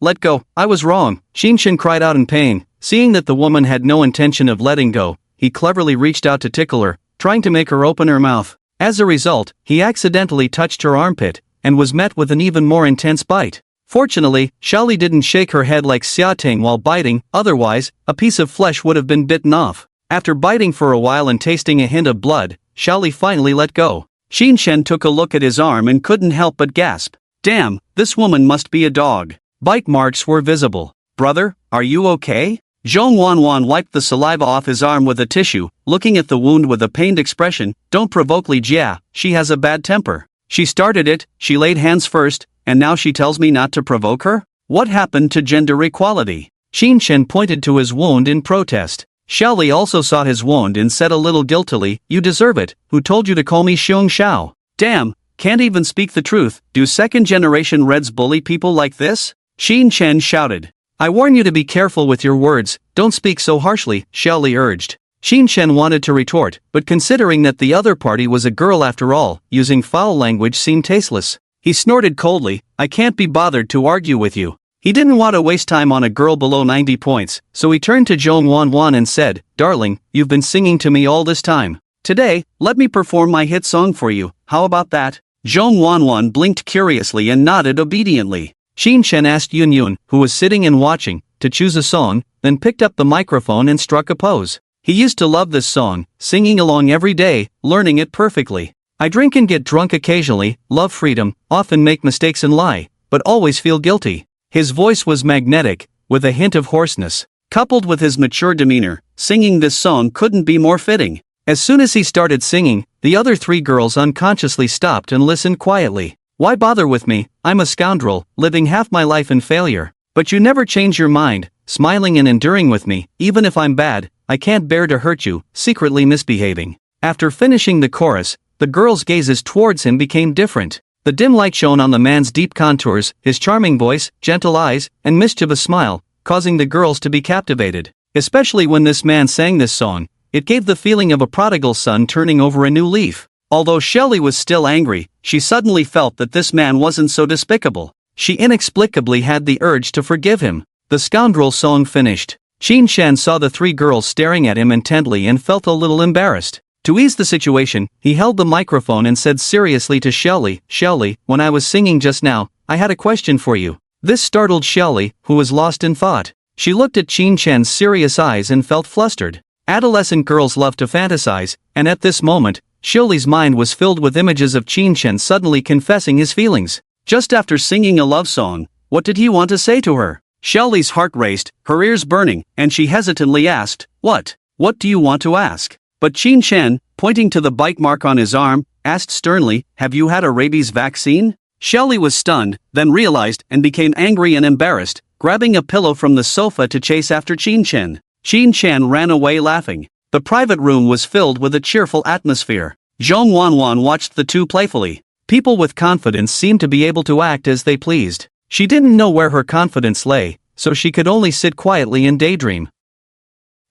I was wrong." Xinshen cried out in pain. Seeing that the woman had no intention of letting go, he cleverly reached out to tickle her, trying to make her open her mouth. As a result, he accidentally touched her armpit, and was met with an even more intense bite. Fortunately, Xiaoli didn't shake her head like Xiating while biting, otherwise, a piece of flesh would have been bitten off. After biting for a while and tasting a hint of blood, Xiaoli finally let go. Xinshen took a look at his arm and couldn't help but gasp. "Damn, this woman must be a dog." Bite marks were visible. "Brother, are you okay?" Zhong Wanwan wiped the saliva off his arm with a tissue, looking at the wound with a pained expression. "Don't provoke Li Jia, she has a bad temper. She started it, she laid hands first, and now she tells me not to provoke her? What happened to gender equality?" Xinshen pointed to his wound in protest. Xiaoli also saw his wound and said a little guiltily, "You deserve it. Who told you to call me Xiong Xiao?" "Damn, can't even speak the truth. Do second-generation Reds bully people like this?" Xinshen shouted. "I warn you to be careful with your words, don't speak so harshly," Xiaoli urged. Xinshen wanted to retort, but considering that the other party was a girl after all, using foul language seemed tasteless. He snorted coldly, "I can't be bothered to argue with you." He didn't want to waste time on a girl below 90 points, so he turned to Zhong Wanwan and said, "Darling, you've been singing to me all this time. Today, let me perform my hit song for you, how about that?" Zhong Wanwan blinked curiously and nodded obediently. Xinshen asked Yun, who was sitting and watching, to choose a song, then picked up the microphone and struck a pose. He used to love this song, singing along every day, learning it perfectly. "I drink and get drunk occasionally, love freedom, often make mistakes and lie, but always feel guilty." His voice was magnetic, with a hint of hoarseness. Coupled with his mature demeanor, singing this song couldn't be more fitting. As soon as he started singing, the other 3 girls unconsciously stopped and listened quietly. "Why bother with me? I'm a scoundrel, living half my life in failure. But you never change your mind, smiling and enduring with me, even if I'm bad, I can't bear to hurt you, secretly misbehaving." After finishing the chorus, the girls' gazes towards him became different. The dim light shone on the man's deep contours, his charming voice, gentle eyes, and mischievous smile, causing the girls to be captivated. Especially when this man sang this song, it gave the feeling of a prodigal son turning over a new leaf. Although Shelley was still angry, she suddenly felt that this man wasn't so despicable. She inexplicably had the urge to forgive him. The scoundrel song finished. Qin Shan saw the three girls staring at him intently and felt a little embarrassed. To ease the situation, he held the microphone and said seriously to Shelley, "Shelley, when I was singing just now, I had a question for you." This startled Shelley, who was lost in thought. She looked at Qin Shan's serious eyes and felt flustered. Adolescent girls love to fantasize, and at this moment, Shelley's mind was filled with images of Qin Shan suddenly confessing his feelings. Just after singing a love song, what did he want to say to her? Shelley's heart raced, her ears burning, and she hesitantly asked, "What? What do you want to ask?" But Qin Shan, pointing to the bite mark on his arm, asked sternly, "Have you had a rabies vaccine?" Shelley was stunned, then realized and became angry and embarrassed, grabbing a pillow from the sofa to chase after Qin Shan. Qin Shan ran away laughing. The private room was filled with a cheerful atmosphere. Zhong Wanwan watched the two playfully. People with confidence seemed to be able to act as they pleased. She didn't know where her confidence lay, so she could only sit quietly and daydream.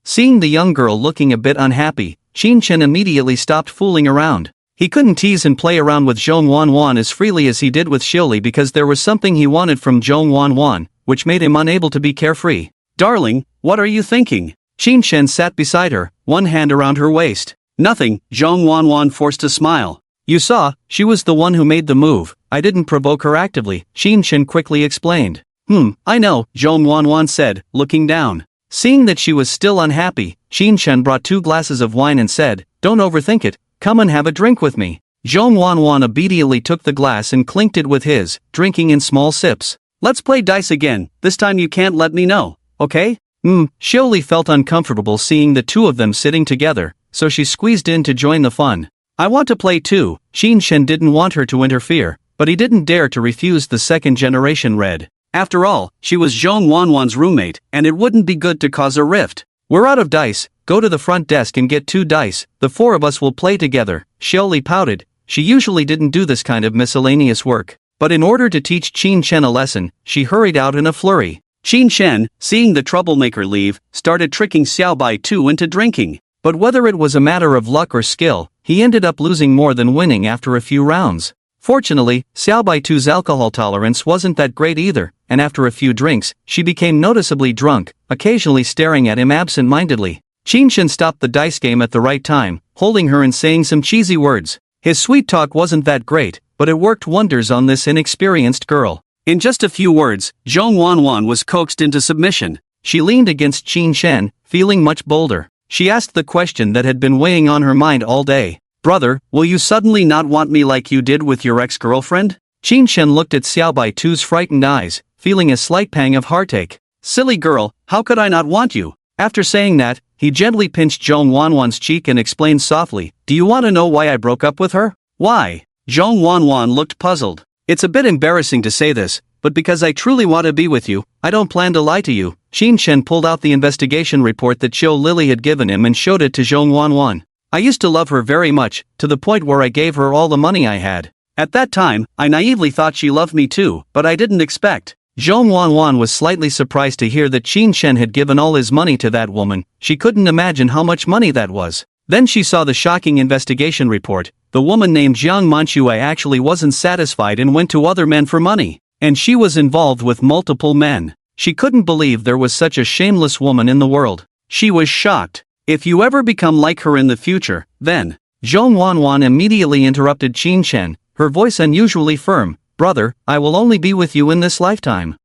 Seeing the young girl looking a bit unhappy, Qin Shan immediately stopped fooling around. He couldn't tease and play around with Zhong Wanwan as freely as he did with Shelley because there was something he wanted from Zhong Wanwan, which made him unable to be carefree. "Darling, what are you thinking?" Qin Shan sat beside her, one hand around her waist. "Nothing," Zhong Wanwan forced a smile. "You saw, she was the one who made the move. I didn't provoke her actively," Qin Shan quickly explained. I know," Zhong Wanwan said, looking down. Seeing that she was still unhappy, Qin Shan brought 2 glasses of wine and said, "Don't overthink it, come and have a drink with me." Zhong Wanwan obediently took the glass and clinked it with his, drinking in small sips. "Let's play dice again, this time you can't let me know, okay?" Shelley felt uncomfortable seeing the two of them sitting together, so she squeezed in to join the fun. "I want to play too." Qin Shan didn't want her to interfere, but he didn't dare to refuse the second-generation red. After all, she was Zhong Wanwan's roommate, and it wouldn't be good to cause a rift. "We're out of dice, go to the front desk and get 2 dice, the 4 of us will play together," Shelley pouted. She usually didn't do this kind of miscellaneous work, but in order to teach Qin Shan a lesson, she hurried out in a flurry. Qin Shan, seeing the troublemaker leave, started tricking Xiaobai Tu into drinking. But whether it was a matter of luck or skill, he ended up losing more than winning after a few rounds. Fortunately, Xiaobai Tu's alcohol tolerance wasn't that great either, and after a few drinks, she became noticeably drunk, occasionally staring at him absent-mindedly. Qin Shan stopped the dice game at the right time, holding her and saying some cheesy words. His sweet talk wasn't that great, but it worked wonders on this inexperienced girl. In just a few words, Zhong Wanwan was coaxed into submission. She leaned against Qin Shan, feeling much bolder. She asked the question that had been weighing on her mind all day. "Brother, will you suddenly not want me like you did with your ex-girlfriend?" Qin Shan looked at Xiaobai Tu's frightened eyes, feeling a slight pang of heartache. "Silly girl, how could I not want you?" After saying that, he gently pinched Zhong Wanwan's cheek and explained softly, "Do you want to know why I broke up with her?" "Why?" Zhong Wanwan looked puzzled. "It's a bit embarrassing to say this, but because I truly want to be with you, I don't plan to lie to you." Qin Shan pulled out the investigation report that Chiu Lily had given him and showed it to Zhong Wanwan. "I used to love her very much, to the point where I gave her all the money I had. At that time, I naively thought she loved me too, but I didn't expect." Zhong Wanwan was slightly surprised to hear that Qin Shan had given all his money to that woman. She couldn't imagine how much money that was. Then she saw the shocking investigation report. The woman named Jiang Manshui actually wasn't satisfied and went to other men for money. And she was involved with multiple men. She couldn't believe there was such a shameless woman in the world. She was shocked. "If you ever become like her in the future, then..." Zhong Wanwan immediately interrupted Qin Shan, her voice unusually firm. "Brother, I will only be with you in this lifetime."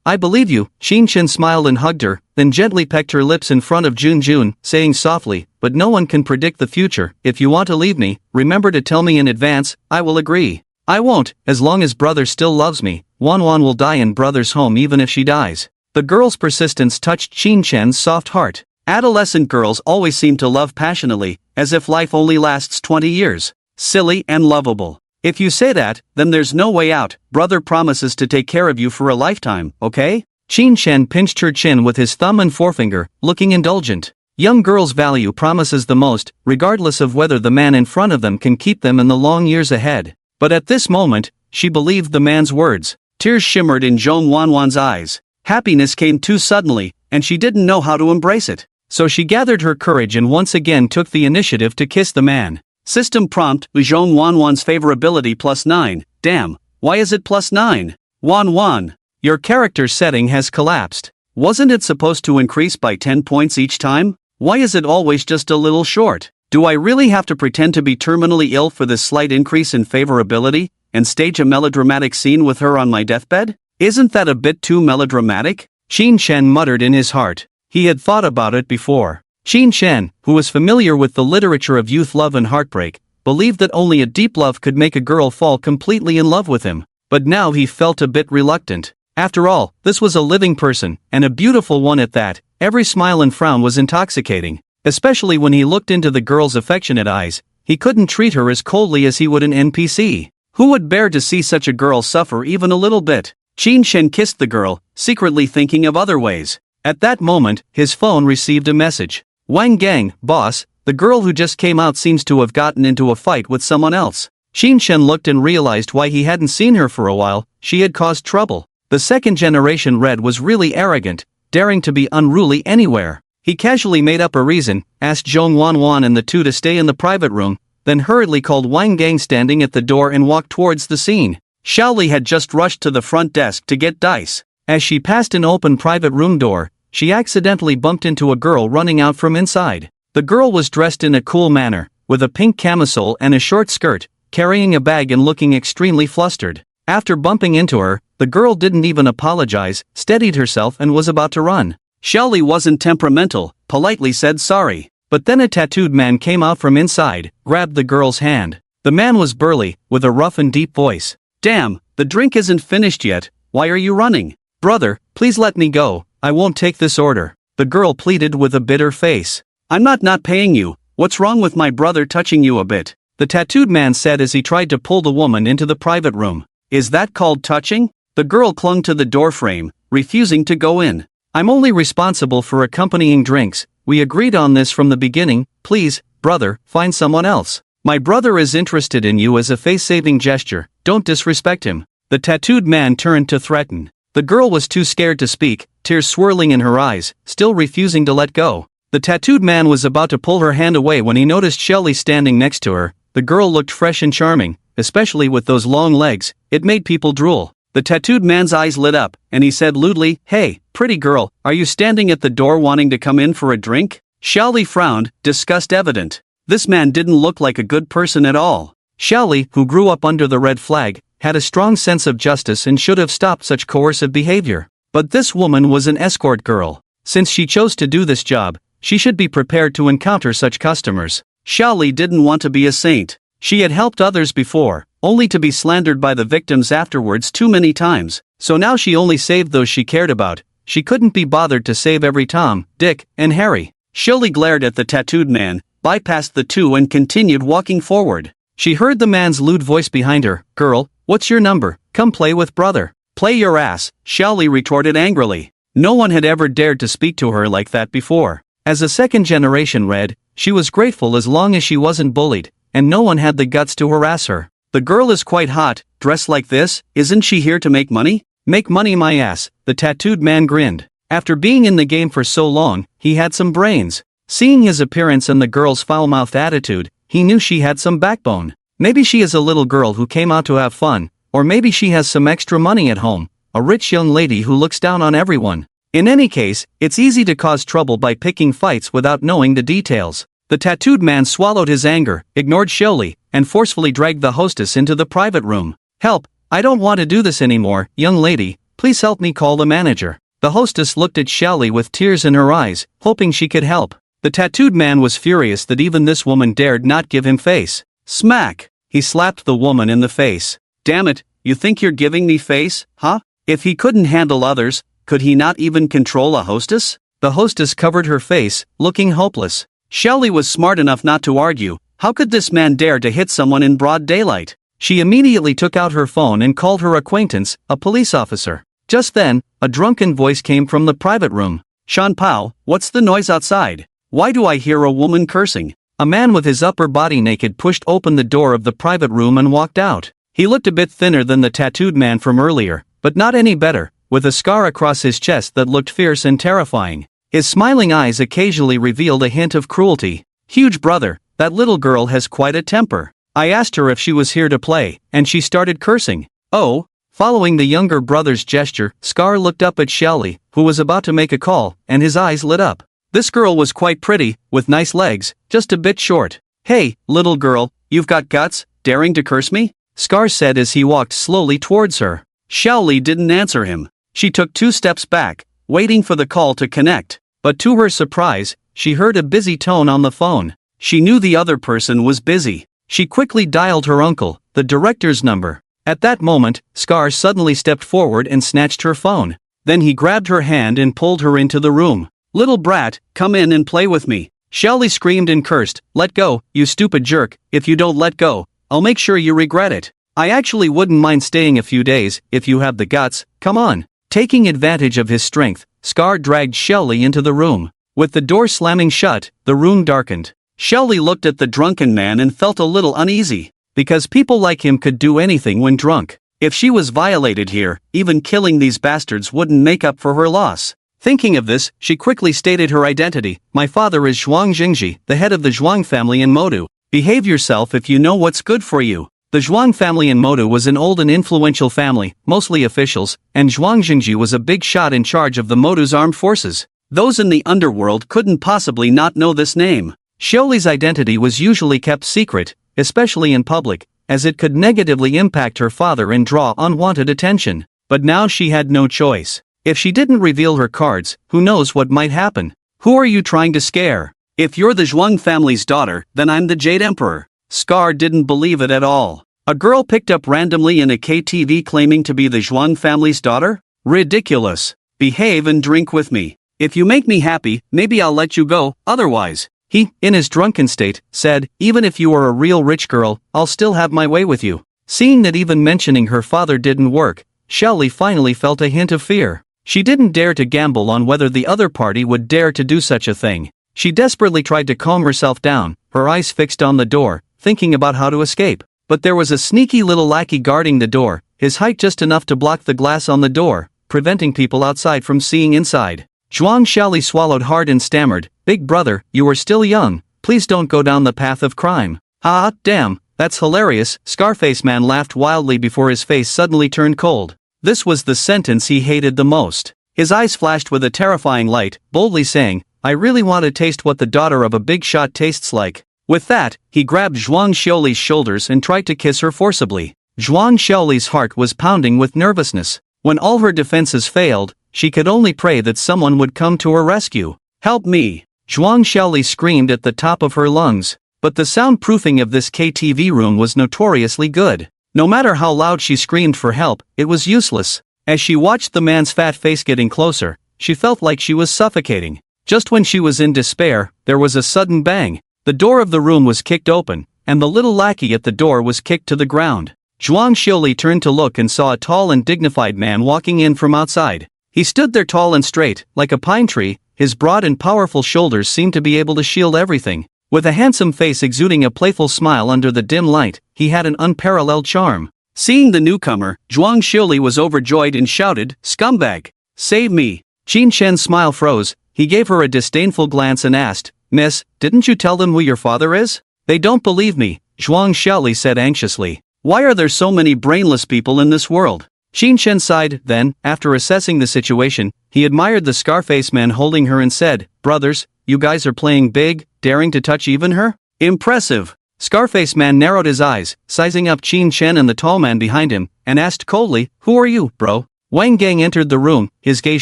I believe you." Qin Shan smiled and hugged her, then gently pecked her lips in front of Jun Jun, saying softly, "But no one can predict the future. If you want to leave me, remember to tell me in advance, I will agree." "I won't, as long as brother still loves me. Wanwan will die in brother's home even if she dies." The girl's persistence touched Qin Shan's soft heart. Adolescent girls always seem to love passionately, as if life only lasts 20 years. Silly and lovable. "If you say that, then there's no way out. Brother promises to take care of you for a lifetime, okay?" Qin Shan pinched her chin with his thumb and forefinger, looking indulgent. Young girls value promises the most, regardless of whether the man in front of them can keep them in the long years ahead. But at this moment, she believed the man's words. Tears shimmered in Zhong Wanwan's eyes. Happiness came too suddenly, and she didn't know how to embrace it. So she gathered her courage and once again took the initiative to kiss the man. System prompt, Zhong Wanwan's favorability +9, damn, why is it +9? Wanwan, Your character setting has collapsed. wasn't it supposed to increase by 10 points each time? Why is it always just a little short? Do I really have to pretend to be terminally ill for this slight increase in favorability, and stage a melodramatic scene with her on my deathbed? Isn't that a bit too melodramatic? Qin Shen muttered in his heart. He had thought about it before. Qin Shen, who was familiar with the literature of youth love and heartbreak, believed that only a deep love could make a girl fall completely in love with him. But now he felt a bit reluctant. After all, this was a living person, and a beautiful one at that. Every smile and frown was intoxicating. Especially when he looked into the girl's affectionate eyes, he couldn't treat her as coldly as he would an NPC. Who would bear to see such a girl suffer even a little bit? Qin Shen kissed the girl, secretly thinking of other ways. At that moment, his phone received a message. Wang Gang, boss, the girl who just came out seems to have gotten into a fight with someone else. Qin Shen looked and realized why he hadn't seen her for a while. She had caused trouble. The second generation Red was really arrogant, daring to be unruly anywhere. He casually made up a reason, asked Zhong Wanwan and the two to stay in the private room, then hurriedly called Wang Gang standing at the door and walked towards the scene. Xiaoli had just rushed to the front desk to get dice. As she passed an open private room door, she accidentally bumped into a girl running out from inside. The girl was dressed in a cool manner, with a pink camisole and a short skirt, carrying a bag and looking extremely flustered. After bumping into her, the girl didn't even apologize, steadied herself and was about to run. Xiaoli wasn't temperamental, politely said sorry. But then a tattooed man came out from inside, grabbed the girl's hand. The man was burly, with a rough and deep voice. Damn, the drink isn't finished yet, why are you running? Brother, please let me go, I won't take this order. The girl pleaded with a bitter face. I'm not paying you, what's wrong with my brother touching you a bit? The tattooed man said as he tried to pull the woman into the private room. Is that called touching? The girl clung to the doorframe, refusing to go in. I'm only responsible for accompanying drinks, we agreed on this from the beginning, please, brother, find someone else. My brother is interested in you as a face-saving gesture, don't disrespect him. The tattooed man turned to threaten. The girl was too scared to speak, tears swirling in her eyes, still refusing to let go. The tattooed man was about to pull her hand away when he noticed Shelly standing next to her. The girl looked fresh and charming, especially with those long legs, it made people drool. The tattooed man's eyes lit up, and he said lewdly, Hey, pretty girl, are you standing at the door wanting to come in for a drink? Xiaoli frowned, disgust evident. This man didn't look like a good person at all. Xiaoli, who grew up under the red flag, had a strong sense of justice and should have stopped such coercive behavior. But this woman was an escort girl. Since she chose to do this job, she should be prepared to encounter such customers. Xiaoli didn't want to be a saint. She had helped others before, only to be slandered by the victims afterwards too many times, so now she only saved those she cared about. She couldn't be bothered to save every Tom, Dick, and Harry. Xiaoli glared at the tattooed man, bypassed the two and continued walking forward. She heard the man's lewd voice behind her. Girl, what's your number? Come play with brother. Play your ass, Xiaoli retorted angrily. No one had ever dared to speak to her like that before. As a second-generation Red, she was grateful as long as she wasn't bullied, and no one had the guts to harass her. The girl is quite hot, dressed like this, isn't she here to make money? Make money my ass, the tattooed man grinned. After being in the game for so long, he had some brains. Seeing his appearance and the girl's foul-mouthed attitude, he knew she had some backbone. Maybe she is a little girl who came out to have fun, or maybe she has some extra money at home, a rich young lady who looks down on everyone. In any case, it's easy to cause trouble by picking fights without knowing the details. The tattooed man swallowed his anger, ignored Xiaoli, and forcefully dragged the hostess into the private room. Help, I don't want to do this anymore, young lady, please help me call the manager. The hostess looked at Xiaoli with tears in her eyes, hoping she could help. The tattooed man was furious that even this woman dared not give him face. Smack! He slapped the woman in the face. Damn it, you think you're giving me face, huh? If he couldn't handle others, could he not even control a hostess? The hostess covered her face, looking hopeless. Xiaoli was smart enough not to argue. How could this man dare to hit someone in broad daylight? She immediately took out her phone and called her acquaintance, a police officer. Just then, a drunken voice came from the private room. Shan Pao, what's the noise outside? Why do I hear a woman cursing? A man with his upper body naked pushed open the door of the private room and walked out. He looked a bit thinner than the tattooed man from earlier, but not any better, with a scar across his chest that looked fierce and terrifying. His smiling eyes occasionally revealed a hint of cruelty. Huge brother, That little girl has quite a temper. I asked her if she was here to play, and she started cursing. Oh. Following the younger brother's gesture, Scar looked up at Shelly, who was about to make a call, and his eyes lit up. This girl was quite pretty, with nice legs, just a bit short. Hey, little girl, you've got guts, daring to curse me? Scar said as he walked slowly towards her. Shelly didn't answer him. She took 2 steps back, waiting for the call to connect. But to her surprise, she heard a busy tone on the phone. She knew the other person was busy. She quickly dialed her uncle, the director's number. At that moment, Scar suddenly stepped forward and snatched her phone. Then he grabbed her hand and pulled her into the room. Little brat, come in and play with me. Shelly screamed and cursed. Let go, you stupid jerk. If you don't let go, I'll make sure you regret it. I actually wouldn't mind staying a few days, if you have the guts, come on. Taking advantage of his strength, Scar dragged Shelly into the room. With the door slamming shut, the room darkened. Shelly looked at the drunken man and felt a little uneasy. Because people like him could do anything when drunk. If she was violated here, even killing these bastards wouldn't make up for her loss. Thinking of this, she quickly stated her identity. My father is Zhuang Jingji, the head of the Zhuang family in Modu. Behave yourself if you know what's good for you. The Zhuang family in Modu was an old and influential family, mostly officials, and Zhuang Jingji was a big shot in charge of the Modu's armed forces. Those in the underworld couldn't possibly not know this name. Xiaoli's identity was usually kept secret, especially in public, as it could negatively impact her father and draw unwanted attention. But now she had no choice. If she didn't reveal her cards, who knows what might happen? Who are you trying to scare? If you're the Zhuang family's daughter, then I'm the Jade Emperor. Scar didn't believe it at all. A girl picked up randomly in a KTV claiming to be the Zhuang family's daughter? Ridiculous. Behave and drink with me. If you make me happy, maybe I'll let you go, otherwise. He, in his drunken state, said, even if you are a real rich girl, I'll still have my way with you. Seeing that even mentioning her father didn't work, Shelly finally felt a hint of fear. She didn't dare to gamble on whether the other party would dare to do such a thing. She desperately tried to calm herself down, her eyes fixed on the door, thinking about how to escape. But there was a sneaky little lackey guarding the door, his height just enough to block the glass on the door, preventing people outside from seeing inside. Zhuang Xiaoli swallowed hard and stammered, Big brother, you are still young, please don't go down the path of crime. Ah, damn, that's hilarious. Scarface man laughed wildly before his face suddenly turned cold. This was the sentence he hated the most. His eyes flashed with a terrifying light, boldly saying, I really want to taste what the daughter of a big shot tastes like. With that, he grabbed Zhuang Xiaoli's shoulders and tried to kiss her forcibly. Zhuang Xiaoli's heart was pounding with nervousness. When all her defenses failed, she could only pray that someone would come to her rescue. Help me! Zhuang Xiaoli screamed at the top of her lungs. But the soundproofing of this KTV room was notoriously good. No matter how loud she screamed for help, it was useless. As she watched the man's fat face getting closer, she felt like she was suffocating. Just when she was in despair, there was a sudden bang. The door of the room was kicked open, and the little lackey at the door was kicked to the ground. Zhuang Xiaoli turned to look and saw a tall and dignified man walking in from outside. He stood there tall and straight, like a pine tree, his broad and powerful shoulders seemed to be able to shield everything. With a handsome face exuding a playful smile under the dim light, he had an unparalleled charm. Seeing the newcomer, Zhuang Xiaoli was overjoyed and shouted, Scumbag! Save me! Qin Shen's smile froze, he gave her a disdainful glance and asked, Miss, didn't you tell them who your father is? They don't believe me, Zhuang Xiaoli said anxiously. Why are there so many brainless people in this world? Qin Shen sighed, then, after assessing the situation, he admired the Scarface man holding her and said, Brothers, you guys are playing big, daring to touch even her? Impressive! Scarface man narrowed his eyes, sizing up Qin Shen and the tall man behind him, and asked coldly, Who are you, bro? Wang Gang entered the room, his gaze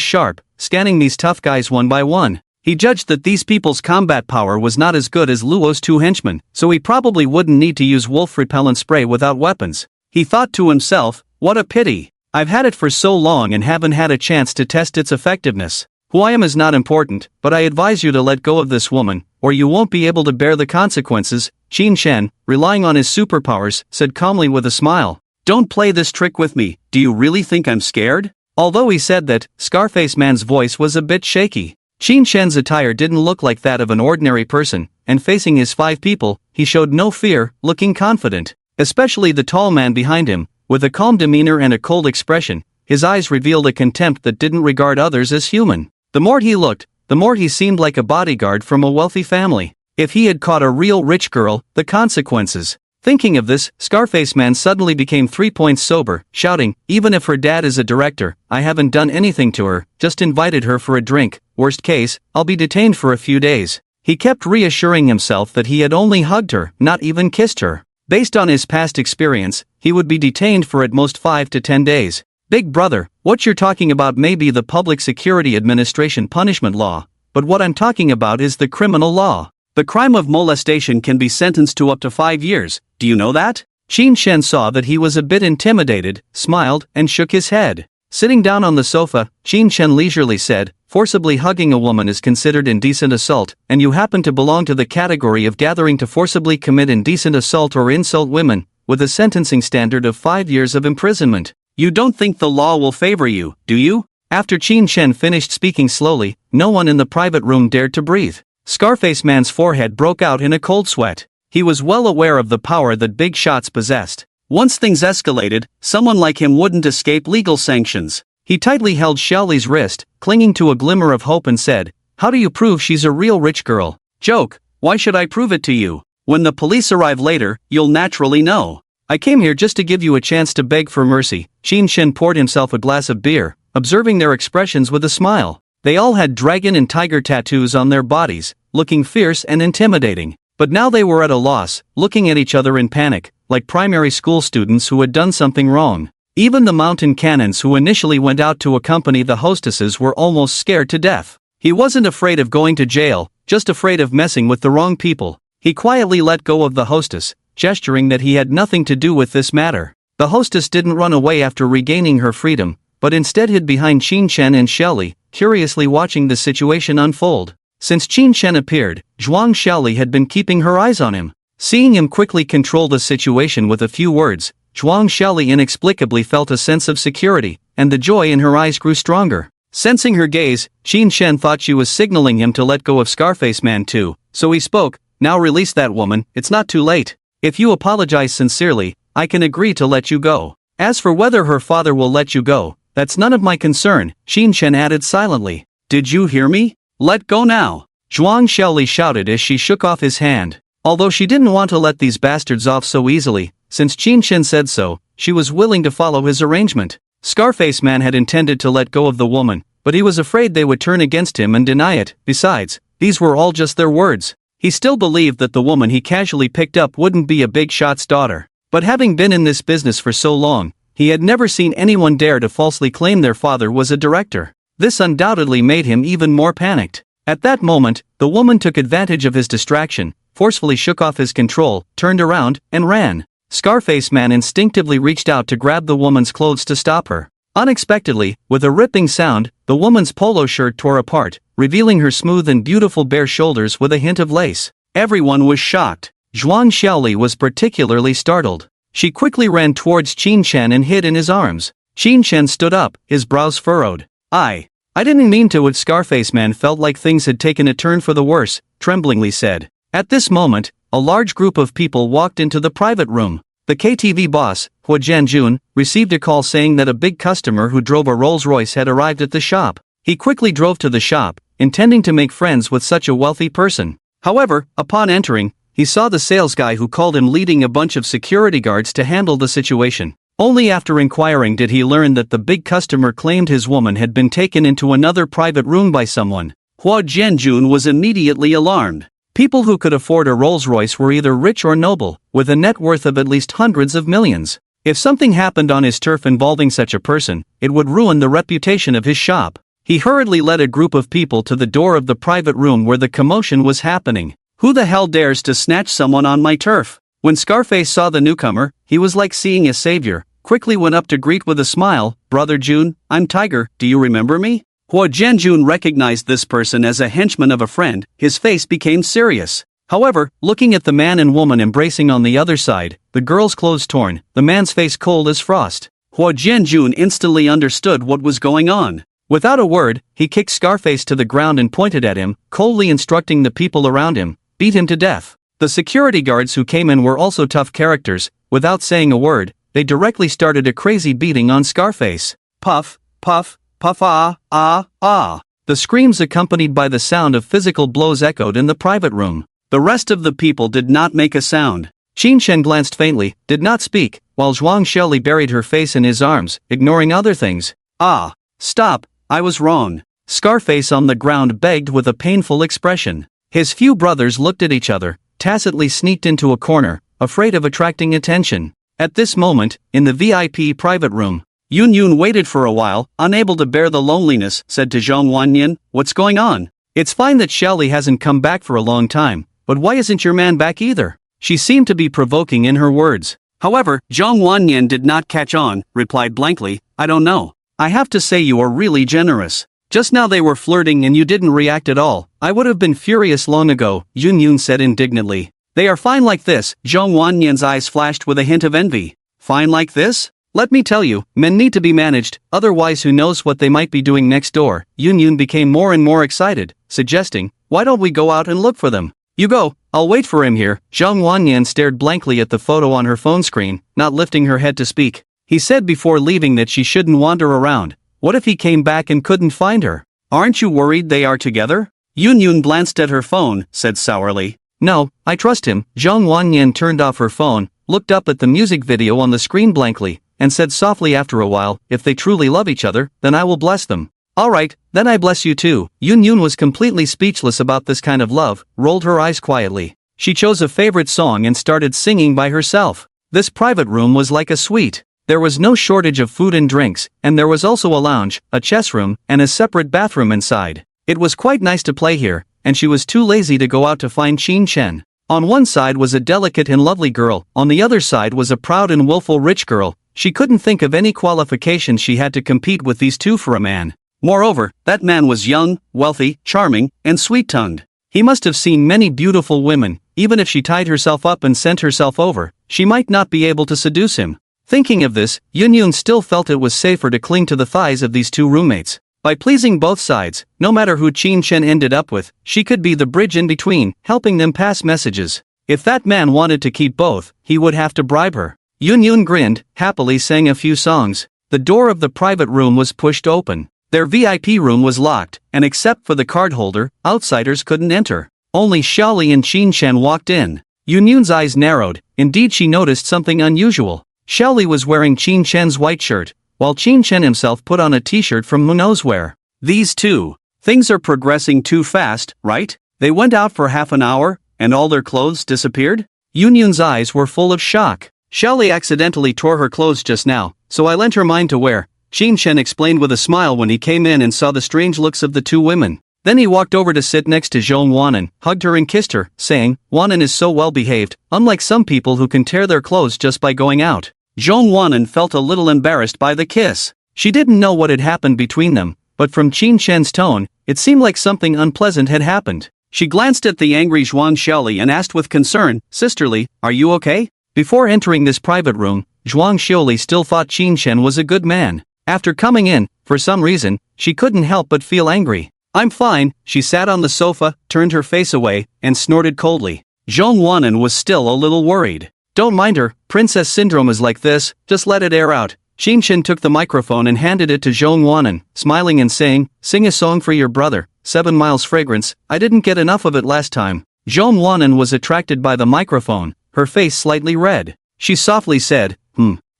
sharp, scanning these tough guys one by one. He judged that these people's combat power was not as good as Luo's 2 henchmen, so he probably wouldn't need to use wolf repellent spray without weapons. He thought to himself, what a pity. I've had it for so long and haven't had a chance to test its effectiveness. Who I am is not important, but I advise you to let go of this woman, or you won't be able to bear the consequences. Qin Shen, relying on his superpowers, said calmly with a smile. Don't play this trick with me, do you really think I'm scared? Although he said that, Scarface man's voice was a bit shaky. Qin Shen's attire didn't look like that of an ordinary person, and facing his 5 people, he showed no fear, looking confident. Especially the tall man behind him, with a calm demeanor and a cold expression, his eyes revealed a contempt that didn't regard others as human. The more he looked, the more he seemed like a bodyguard from a wealthy family. If he had caught a real rich girl, the consequences. Thinking of this, Scarface Man suddenly became 3 points sober, shouting, "Even if her dad is a director, I haven't done anything to her, just invited her for a drink. Worst case, I'll be detained for a few days." He kept reassuring himself that he had only hugged her, not even kissed her. Based on his past experience, he would be detained for at most 5 to 10 days. Big brother, what you're talking about may be the Public Security Administration punishment law, but what I'm talking about is the criminal law. The crime of molestation can be sentenced to up to 5 years, do you know that? Qin Shen saw that he was a bit intimidated, smiled, and shook his head. Sitting down on the sofa, Qin Shen leisurely said, "Forcibly hugging a woman is considered indecent assault, and you happen to belong to the category of gathering to forcibly commit indecent assault or insult women, with a sentencing standard of 5 years of imprisonment. You don't think the law will favor you, do you?" After Qin Shen finished speaking slowly, no one in the private room dared to breathe. Scarface Man's forehead broke out in a cold sweat. He was well aware of the power that big shots possessed. Once things escalated, someone like him wouldn't escape legal sanctions. He tightly held Xiaoli's wrist, clinging to a glimmer of hope, and said, "How do you prove she's a real rich girl?" "Joke, why should I prove it to you? When the police arrive later, you'll naturally know. I came here just to give you a chance to beg for mercy." Qin Shen poured himself a glass of beer, observing their expressions with a smile. They all had dragon and tiger tattoos on their bodies, looking fierce and intimidating. But now they were at a loss, looking at each other in panic, like primary school students who had done something wrong. Even the mountain cannons who initially went out to accompany the hostesses were almost scared to death. He wasn't afraid of going to jail, just afraid of messing with the wrong people. He quietly let go of the hostess, gesturing that he had nothing to do with this matter. The hostess didn't run away after regaining her freedom, but instead hid behind Qin Shen and Xiaoli, curiously watching the situation unfold. Since Qin Shen appeared, Zhuang Xiaoli had been keeping her eyes on him. Seeing him quickly control the situation with a few words, Zhuang Xiaoli inexplicably felt a sense of security, and the joy in her eyes grew stronger. Sensing her gaze, Qin Shen thought she was signaling him to let go of Scarface Man too, so he spoke, "Now release that woman, it's not too late. If you apologize sincerely, I can agree to let you go. As for whether her father will let you go, that's none of my concern," Qin Shen added silently. "Did you hear me? Let go now," Zhuang Xiaoli shouted as she shook off his hand. Although she didn't want to let these bastards off so easily, since Qin Shen said so, she was willing to follow his arrangement. Scarface Man had intended to let go of the woman, but he was afraid they would turn against him and deny it. Besides, these were all just their words. He still believed that the woman he casually picked up wouldn't be a big shot's daughter. But having been in this business for so long, he had never seen anyone dare to falsely claim their father was a director. This undoubtedly made him even more panicked. At that moment, the woman took advantage of his distraction, forcefully shook off his control, turned around, and ran. Scarface Man instinctively reached out to grab the woman's clothes to stop her. Unexpectedly, with a ripping sound, the woman's polo shirt tore apart, revealing her smooth and beautiful bare shoulders with a hint of lace. Everyone was shocked. Zhuang Xiaoli was particularly startled. She quickly ran towards Qin Shen and hid in his arms. Qin Shen stood up, his brows furrowed. I didn't mean to." Scarface Man felt like things had taken a turn for the worse, tremblingly said. At this moment, a large group of people walked into the private room. The KTV boss, Hua Jianjun, received a call saying that a big customer who drove a Rolls-Royce had arrived at the shop. He quickly drove to the shop, intending to make friends with such a wealthy person. However, upon entering, he saw the sales guy who called him leading a bunch of security guards to handle the situation. Only after inquiring did he learn that the big customer claimed his woman had been taken into another private room by someone. Hua Jianjun was immediately alarmed. People who could afford a Rolls-Royce were either rich or noble, with a net worth of at least hundreds of millions. If something happened on his turf involving such a person, it would ruin the reputation of his shop. He hurriedly led a group of people to the door of the private room where the commotion was happening. "Who the hell dares to snatch someone on my turf?" When Scarface saw the newcomer, he was like seeing a savior, quickly went up to greet with a smile, "Brother Jun, I'm Tiger, do you remember me?" Hua Jianjun recognized this person as a henchman of a friend. His face became serious. However, looking at the man and woman embracing on the other side, the girl's clothes torn, the man's face cold as frost, Hua Jianjun instantly understood what was going on. Without a word, he kicked Scarface to the ground and pointed at him, coldly instructing the people around him, "Beat him to death." The security guards who came in were also tough characters. Without saying a word, they directly started a crazy beating on Scarface. Puff, puff, puff, ah, ah, ah. The screams accompanied by the sound of physical blows echoed in the private room. The rest of the people did not make a sound. Qin Shen glanced faintly, did not speak, while Zhuang Xiaoli buried her face in his arms, ignoring other things. Ah, stop, I was wrong. Scarface on the ground begged with a painful expression. His few brothers looked at each other, tacitly sneaked into a corner, afraid of attracting attention. At this moment, in the VIP private room, Yun waited for a while, unable to bear the loneliness, said to Zhang Wanyan, "What's going on?" "It's fine that Xiaoli hasn't come back for a long time, but why isn't your man back either?" She seemed to be provoking in her words. However, Zhang Wanyan did not catch on, replied blankly, "I don't know. I have to say you are really generous. Just now they were flirting and you didn't react at all. I would have been furious long ago," Yun said indignantly. "They are fine like this," Zhang Wanyan's eyes flashed with a hint of envy. "Fine like this? Let me tell you, men need to be managed, otherwise who knows what they might be doing next door." Yun became more and more excited, suggesting, "Why don't we go out and look for them?" "You go, I'll wait for him here." Zhang Wanyan stared blankly at the photo on her phone screen, not lifting her head to speak. He said before leaving that she shouldn't wander around. What if he came back and couldn't find her? "Aren't you worried they are together?" Yun glanced at her phone, said sourly. "No, I trust him." Zhang Wanyan turned off her phone, looked up at the music video on the screen blankly, and said softly after a while, "If they truly love each other, then I will bless them." "Alright, then I bless you too." Yun was completely speechless about this kind of love, rolled her eyes quietly. She chose a favorite song and started singing by herself. This private room was like a suite. There was no shortage of food and drinks, and there was also a lounge, a chess room, and a separate bathroom inside. It was quite nice to play here, and she was too lazy to go out to find Qin Shen. On one side was a delicate and lovely girl, on the other side was a proud and willful rich girl. She couldn't think of any qualifications she had to compete with these two for a man. Moreover, that man was young, wealthy, charming, and sweet-tongued. He must have seen many beautiful women. Even if she tied herself up and sent herself over, she might not be able to seduce him. Thinking of this, Yun still felt it was safer to cling to the thighs of these two roommates. By pleasing both sides, no matter who Qin Shen ended up with, she could be the bridge in between, helping them pass messages. If that man wanted to keep both, he would have to bribe her. Yun grinned, happily sang a few songs. The door of the private room was pushed open. Their VIP room was locked, and except for the card holder, outsiders couldn't enter. Only Xiaoli and Qin Shen walked in. Yun's eyes narrowed. Indeed, she noticed something unusual. Xiaoli was wearing Qin Shen's white shirt, while Qin Shen himself put on a t-shirt from who knows where. These two. Things are progressing too fast, right? They went out for half an hour, and all their clothes disappeared? Yun's eyes were full of shock. "Xiaoli accidentally tore her clothes just now, so I lent her mine to wear," Qin Shen explained with a smile when he came in and saw the strange looks of the two women. Then he walked over to sit next to Zhong Wanan, hugged her and kissed her, saying, "Wanan is so well behaved, unlike some people who can tear their clothes just by going out." Zhong Wanan felt a little embarrassed by the kiss. She didn't know what had happened between them, but from Qin Shen's tone, it seemed like something unpleasant had happened. She glanced at the angry Zhuang Xiaoli and asked with concern, "Sisterly, are you okay?" Before entering this private room, Zhuang Xiaoli still thought Qin Shen was a good man. After coming in, for some reason, she couldn't help but feel angry. "I'm fine." She sat on the sofa, turned her face away, and snorted coldly. Zhong Wanan was still a little worried. "Don't mind her, princess syndrome is like this, just let it air out." Qin Shen took the microphone and handed it to Zhong Wanan, smiling and saying, "Sing a song for your brother, 7 Miles Fragrance, I didn't get enough of it last time." Zhong Wanan was attracted by the microphone, her face slightly red. She softly said,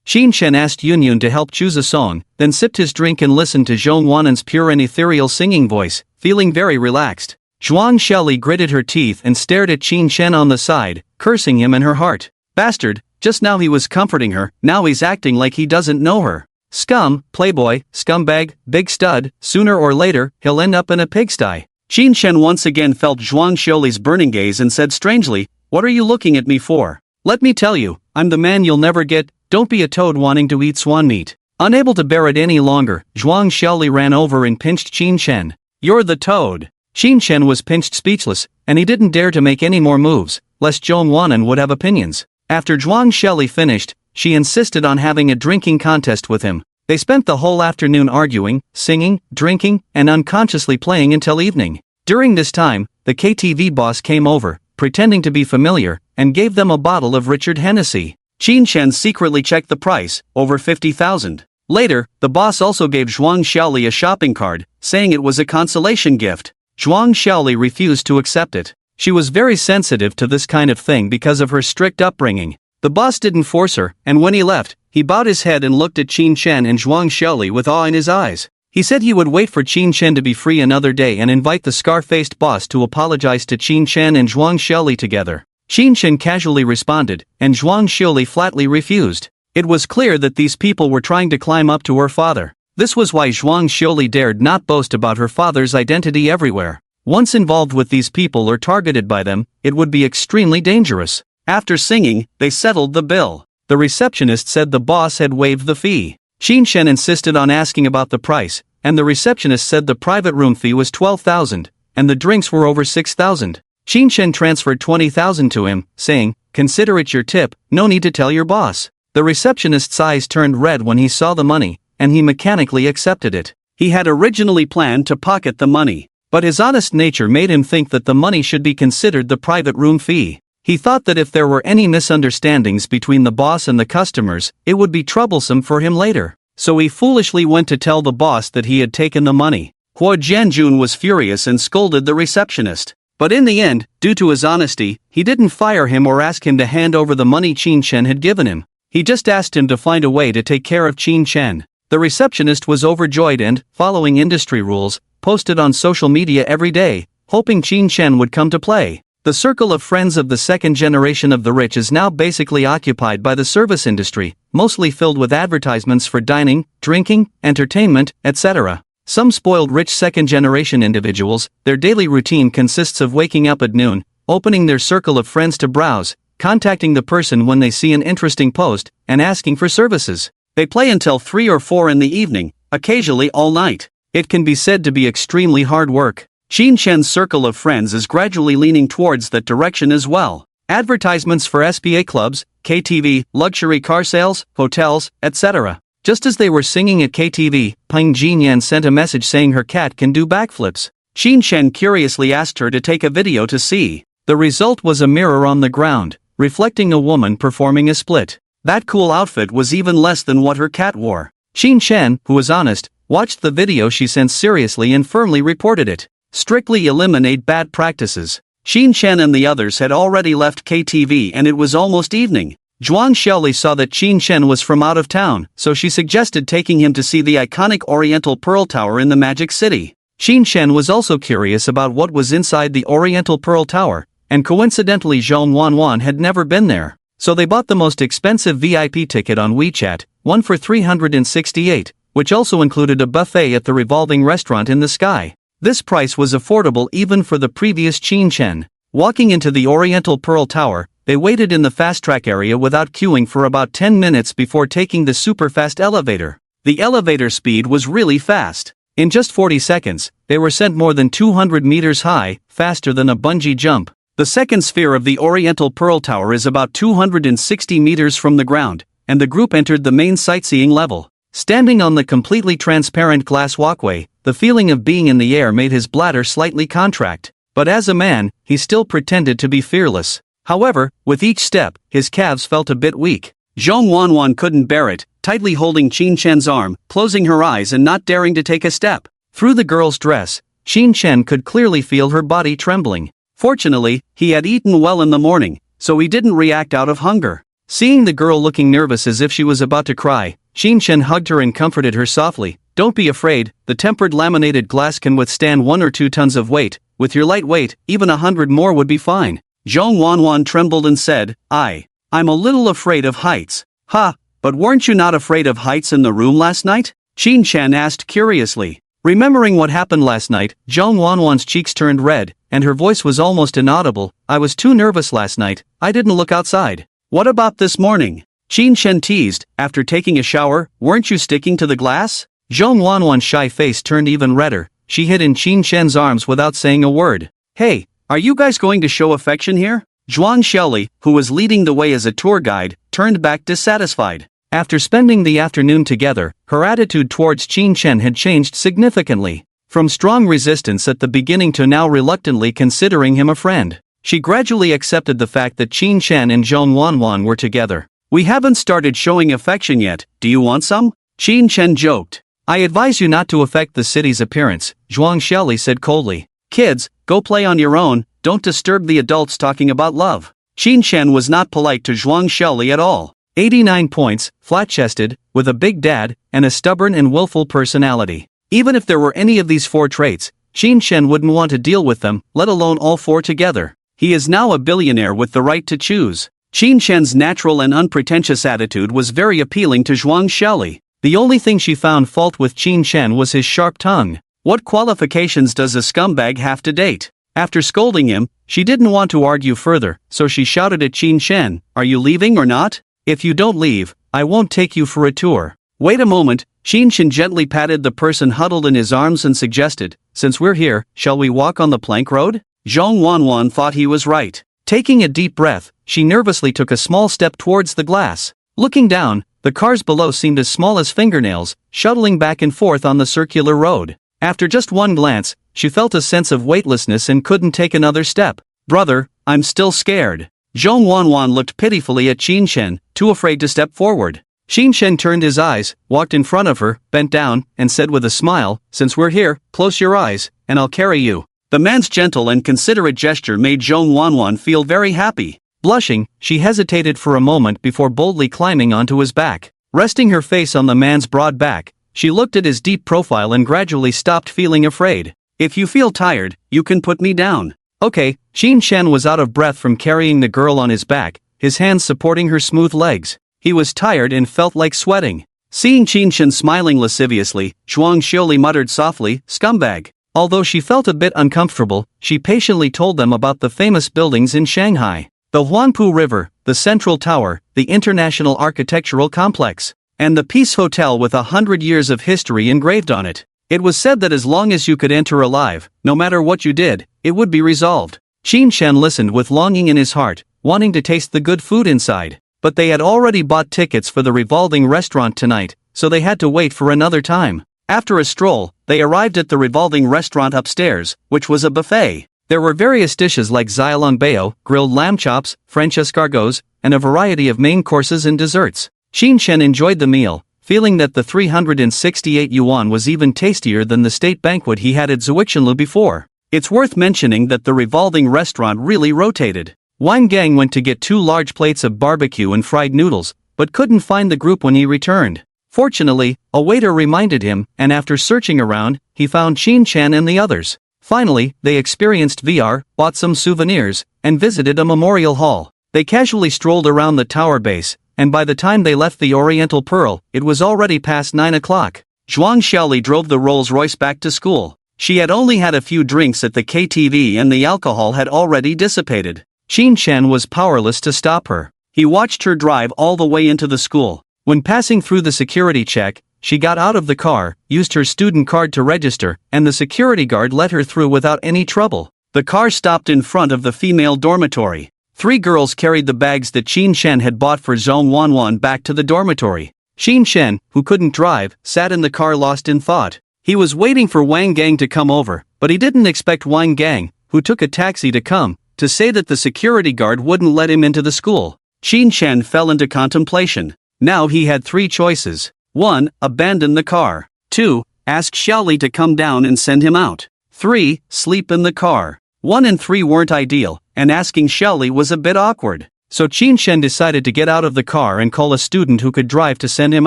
Qin Shen asked Yun to help choose a song, then sipped his drink and listened to Zhong Wanan's pure and ethereal singing voice, feeling very relaxed. Zhuang Xiaoli gritted her teeth and stared at Qin Shen on the side, cursing him in her heart. Bastard, just now he was comforting her, now he's acting like he doesn't know her. Scum, playboy, scumbag, big stud, sooner or later, he'll end up in a pigsty. Qin Shen once again felt Zhuang Xiaoli's burning gaze and said strangely, "What are you looking at me for? Let me tell you, I'm the man you'll never get. Don't be a toad wanting to eat swan meat." Unable to bear it any longer, Zhuang Xiaoli ran over and pinched Qin Shen. "You're the toad." Qin Shen was pinched speechless, and he didn't dare to make any more moves, lest Zhong Wanan would have opinions. After Zhuang Xiaoli finished, she insisted on having a drinking contest with him. They spent the whole afternoon arguing, singing, drinking, and unconsciously playing until evening. During this time, the KTV boss came over, pretending to be familiar, and gave them a bottle of Richard Hennessy. Qin Shen secretly checked the price, over 50,000. Later, the boss also gave Zhuang Xiaoli a shopping card, saying it was a consolation gift. Zhuang Xiaoli refused to accept it. She was very sensitive to this kind of thing because of her strict upbringing. The boss didn't force her, and when he left, he bowed his head and looked at Qin Chen and Zhuang Xiaoli with awe in his eyes. He said he would wait for Qin Chen to be free another day and invite the scar-faced boss to apologize to Qin Chen and Zhuang Xiaoli together. Qin Chen casually responded, and Zhuang Xiaoli flatly refused. It was clear that these people were trying to climb up to her father. This was why Zhuang Xiaoli dared not boast about her father's identity everywhere. Once involved with these people or targeted by them, it would be extremely dangerous. After singing, they settled the bill. The receptionist said the boss had waived the fee. Qin Chen insisted on asking about the price, and the receptionist said the private room fee was 12,000, and the drinks were over 6,000. Qin Chen transferred 20,000 to him, saying, "Consider it your tip, no need to tell your boss." The receptionist's eyes turned red when he saw the money, and he mechanically accepted it. He had originally planned to pocket the money, but his honest nature made him think that the money should be considered the private room fee. He thought that if there were any misunderstandings between the boss and the customers, it would be troublesome for him later. So he foolishly went to tell the boss that he had taken the money. Huo Jianjun was furious and scolded the receptionist. But in the end, due to his honesty, he didn't fire him or ask him to hand over the money Qin Chen had given him. He just asked him to find a way to take care of Qin Chen. The receptionist was overjoyed and, following industry rules, posted on social media every day, hoping Qin Chen would come to play. The circle of friends of the second generation of the rich is now basically occupied by the service industry, mostly filled with advertisements for dining, drinking, entertainment, etc. Some spoiled rich second-generation individuals, their daily routine consists of waking up at noon, opening their circle of friends to browse, contacting the person when they see an interesting post, and asking for services. They play until 3 or 4 in the evening, occasionally all night. It can be said to be extremely hard work. Qin Chen's circle of friends is gradually leaning towards that direction as well. Advertisements for SPA clubs, KTV, luxury car sales, hotels, etc. Just as they were singing at KTV, Peng Jinyan sent a message saying her cat can do backflips. Qin Chen curiously asked her to take a video to see. The result was a mirror on the ground, reflecting a woman performing a split. That cool outfit was even less than what her cat wore. Qin Chen, who was honest, watched the video she sent seriously and firmly reported it. Strictly eliminate bad practices. Qin Chen and the others had already left KTV and it was almost evening. Zhuang Xiaoli saw that Qin Chen was from out of town, so she suggested taking him to see the iconic Oriental Pearl Tower in the Magic City. Qin Chen was also curious about what was inside the Oriental Pearl Tower, and coincidentally Zhong Wanwan had never been there. So they bought the most expensive VIP ticket on WeChat, one for 368, which also included a buffet at the revolving restaurant in the sky. This price was affordable even for the previous Qin Chen. Walking into the Oriental Pearl Tower, they waited in the fast-track area without queuing for about 10 minutes before taking the super-fast elevator. The elevator speed was really fast. In just 40 seconds, they were sent more than 200 meters high, faster than a bungee jump. The second sphere of the Oriental Pearl Tower is about 260 meters from the ground, and the group entered the main sightseeing level. Standing on the completely transparent glass walkway, the feeling of being in the air made his bladder slightly contract. But as a man, he still pretended to be fearless. However, with each step, his calves felt a bit weak. Zhong Wanwan couldn't bear it, tightly holding Qin Chen's arm, closing her eyes and not daring to take a step. Through the girl's dress, Qin Chen could clearly feel her body trembling. Fortunately, he had eaten well in the morning, so he didn't react out of hunger. Seeing the girl looking nervous as if she was about to cry, Qin Chen hugged her and comforted her softly. "Don't be afraid, the tempered laminated glass can withstand 1 or 2 tons of weight. With your light weight, even 100 more would be fine." Zhong Wanwan trembled and said, I'm a little afraid of heights." "Ha, but weren't you not afraid of heights in the room last night?" Qin Chen asked curiously. Remembering what happened last night, Zhong Wanwan's cheeks turned red, and her voice was almost inaudible. "I was too nervous last night, I didn't look outside." "What about this morning?" Qin Chen teased. "After taking a shower, weren't you sticking to the glass?" Zhong Wanwan's shy face turned even redder. She hid in Qin Chen's arms without saying a word. "Hey, are you guys going to show affection here?" Zhuang Xiaoli, who was leading the way as a tour guide, turned back dissatisfied. After spending the afternoon together, her attitude towards Qin Chen had changed significantly. From strong resistance at the beginning to now reluctantly considering him a friend. She gradually accepted the fact that Qin Chen and Zhong Wanwan were together. "We haven't started showing affection yet, do you want some?" Qin Chen joked. "I advise you not to affect the city's appearance," Zhuang Xiaoli said coldly. "Kids, go play on your own, don't disturb the adults talking about love. Qin Shen was not polite to Zhuang Xiaoli at all. 89 points, flat-chested, with a big dad, and a stubborn and willful personality. Even if there were any of these 4 traits, Qin Shen wouldn't want to deal with them, let alone all 4 together. He is now a billionaire with the right to choose. Qin Shen's natural and unpretentious attitude was very appealing to Zhuang Xiaoli. The only thing she found fault with Qin Shen was his sharp tongue. What qualifications does a scumbag have to date? After scolding him, she didn't want to argue further, so she shouted at Qin Shen, "Are you leaving or not? If you don't leave, I won't take you for a tour." "Wait a moment." Qin Shen gently patted the person huddled in his arms and suggested, "Since we're here, shall we walk on the plank road?" Zhong Wanwan thought he was right. Taking a deep breath, she nervously took a small step towards the glass. Looking down, the cars below seemed as small as fingernails, shuttling back and forth on the circular road. After just one glance, she felt a sense of weightlessness and couldn't take another step. "Brother, I'm still scared." Zhong Wanwan looked pitifully at Qin Shen, too afraid to step forward. Qin Shen turned his eyes, walked in front of her, bent down, and said with a smile, "Since we're here, close your eyes, and I'll carry you." The man's gentle and considerate gesture made Zhong Wanwan feel very happy. Blushing, she hesitated for a moment before boldly climbing onto his back. Resting her face on the man's broad back, she looked at his deep profile and gradually stopped feeling afraid. "If you feel tired, you can put me down." "Okay." Qin Shen was out of breath from carrying the girl on his back, his hands supporting her smooth legs. He was tired and felt like sweating. Seeing Qin Shen smiling lasciviously, Zhuang Xiaoli muttered softly, "Scumbag." Although she felt a bit uncomfortable, she patiently told them about the famous buildings in Shanghai. The Huangpu River, the Central Tower, the International Architectural Complex, and the Peace Hotel with 100 years of history engraved on it. It was said that as long as you could enter alive, no matter what you did, it would be resolved. Qin Shen listened with longing in his heart, wanting to taste the good food inside. But they had already bought tickets for the revolving restaurant tonight, so they had to wait for another time. After a stroll, they arrived at the revolving restaurant upstairs, which was a buffet. There were various dishes like xiaolong bao, grilled lamb chops, French escargots, and a variety of main courses and desserts. Qin Shen enjoyed the meal, feeling that the 368 yuan was even tastier than the state banquet he had at Zuixanlu before. It's worth mentioning that the revolving restaurant really rotated. Wang Gang went to get 2 large plates of barbecue and fried noodles, but couldn't find the group when he returned. Fortunately, a waiter reminded him, and after searching around, he found Qin Shen and the others. Finally, they experienced VR, bought some souvenirs, and visited a memorial hall. They casually strolled around the tower base, and by the time they left the Oriental Pearl, it was already past 9 o'clock. Zhuang Xiaoli drove the Rolls-Royce back to school. She had only had a few drinks at the KTV and the alcohol had already dissipated. Qin Shen was powerless to stop her. He watched her drive all the way into the school. When passing through the security check, she got out of the car, used her student card to register, and the security guard let her through without any trouble. The car stopped in front of the female dormitory. 3 girls carried the bags that Qin Shen had bought for Zhong Wanwan back to the dormitory. Qin Shen, who couldn't drive, sat in the car lost in thought. He was waiting for Wang Gang to come over, but he didn't expect Wang Gang, who took a taxi to come, to say that the security guard wouldn't let him into the school. Qin Shen fell into contemplation. Now he had 3 choices. 1. Abandon the car. 2. Ask Xiaoli to come down and send him out. 3. Sleep in the car. 1 and 3 weren't ideal, and asking Xiaoli was a bit awkward. So Qin Shen decided to get out of the car and call a student who could drive to send him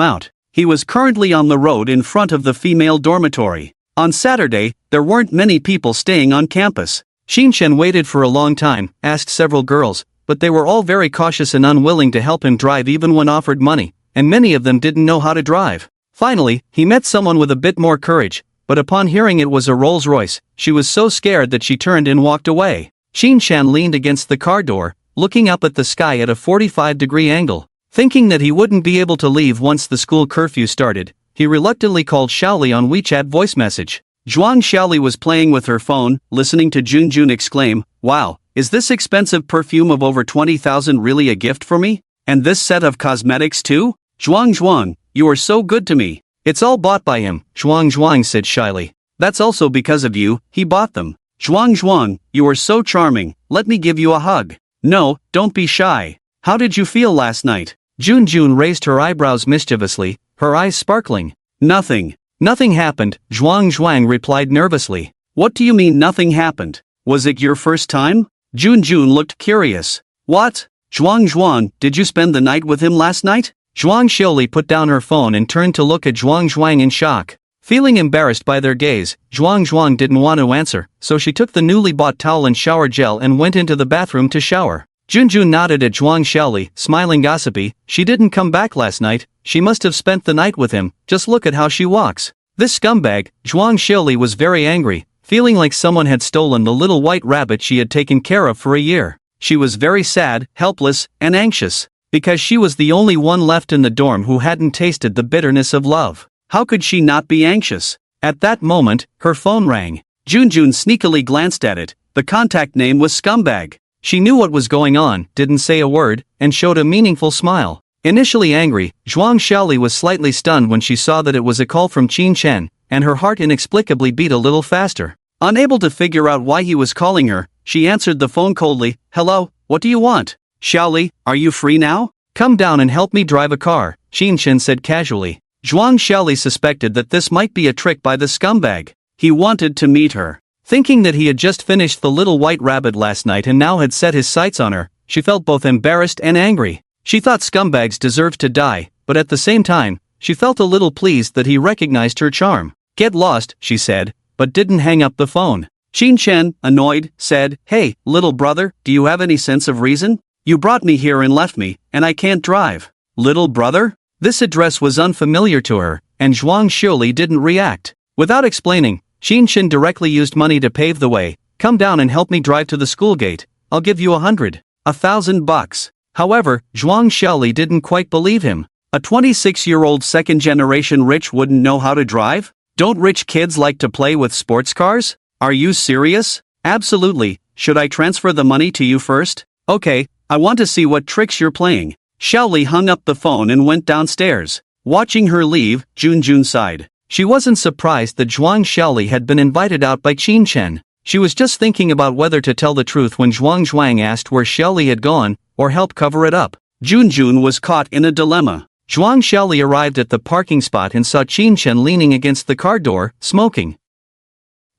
out. He was currently on the road in front of the female dormitory. On Saturday, there weren't many people staying on campus. Qin Shen waited for a long time, asked several girls, but they were all very cautious and unwilling to help him drive even when offered money, and many of them didn't know how to drive. Finally, he met someone with a bit more courage, but upon hearing it was a Rolls-Royce, she was so scared that she turned and walked away. Qin Shen leaned against the car door, looking up at the sky at a 45-degree angle. Thinking that he wouldn't be able to leave once the school curfew started, he reluctantly called Xiaoli on WeChat voice message. Zhuang Xiaoli was playing with her phone, listening to Junjun exclaim, "Wow, is this expensive perfume of over 20,000 really a gift for me? And this set of cosmetics too? Zhuang, you are so good to me." "It's all bought by him," Zhuang said shyly. "That's also because of you, he bought them." Zhuang, you are so charming, let me give you a hug." "No, don't be shy. How did you feel last night?" Junjun raised her eyebrows mischievously, her eyes sparkling. "Nothing. Nothing happened," Zhuang replied nervously. "What do you mean nothing happened? Was it your first time? Junjun looked curious. What? Zhuang, did you spend the night with him last night? Zhuang Xiuli put down her phone and turned to look at Zhuang in shock. Feeling embarrassed by their gaze, Zhuang didn't want to answer, so she took the newly bought towel and shower gel and went into the bathroom to shower. Junjun nodded at Zhuang Xiuli, smiling gossipy. She didn't come back last night, she must have spent the night with him, just look at how she walks. This scumbag. Zhuang Xiuli was very angry, feeling like someone had stolen the little white rabbit she had taken care of for a year. She was very sad, helpless, and anxious, because she was the only one left in the dorm who hadn't tasted the bitterness of love. How could she not be anxious? At that moment, her phone rang. Junjun sneakily glanced at it. The contact name was Scumbag. She knew what was going on, didn't say a word, and showed a meaningful smile. Initially angry, Zhuang Xiaoli was slightly stunned when she saw that it was a call from Qin Chen, and her heart inexplicably beat a little faster. Unable to figure out why he was calling her, she answered the phone coldly. Hello, what do you want? Xiaoli, are you free now? Come down and help me drive a car, Qin Chen said casually. Zhuang Xiaoli suspected that this might be a trick by the scumbag. He wanted to meet her. Thinking that he had just finished the little white rabbit last night and now had set his sights on her, she felt both embarrassed and angry. She thought scumbags deserved to die, but at the same time, she felt a little pleased that he recognized her charm. Get lost, she said, but didn't hang up the phone. Qin Chen, annoyed, said, Hey, little brother, do you have any sense of reason? You brought me here and left me, and I can't drive. Little brother? This address was unfamiliar to her, and Zhuang Xiuli didn't react. Without explaining, Qin Chen directly used money to pave the way. Come down and help me drive to the school gate. I'll give you $1,000. However, Zhuang Xiaoli didn't quite believe him. A 26-year-old second-generation rich wouldn't know how to drive? Don't rich kids like to play with sports cars? Are you serious? Absolutely. Should I transfer the money to you first? Okay, I want to see what tricks you're playing. Xiaoli hung up the phone and went downstairs. Watching her leave, Junjun sighed. She wasn't surprised that Zhuang Xiaoli had been invited out by Qin Chen. She was just thinking about whether to tell the truth when Zhuang asked where Xiaoli had gone, or help cover it up. Junjun was caught in a dilemma. Zhuang Xiaoli arrived at the parking spot and saw Qin Chen leaning against the car door, smoking.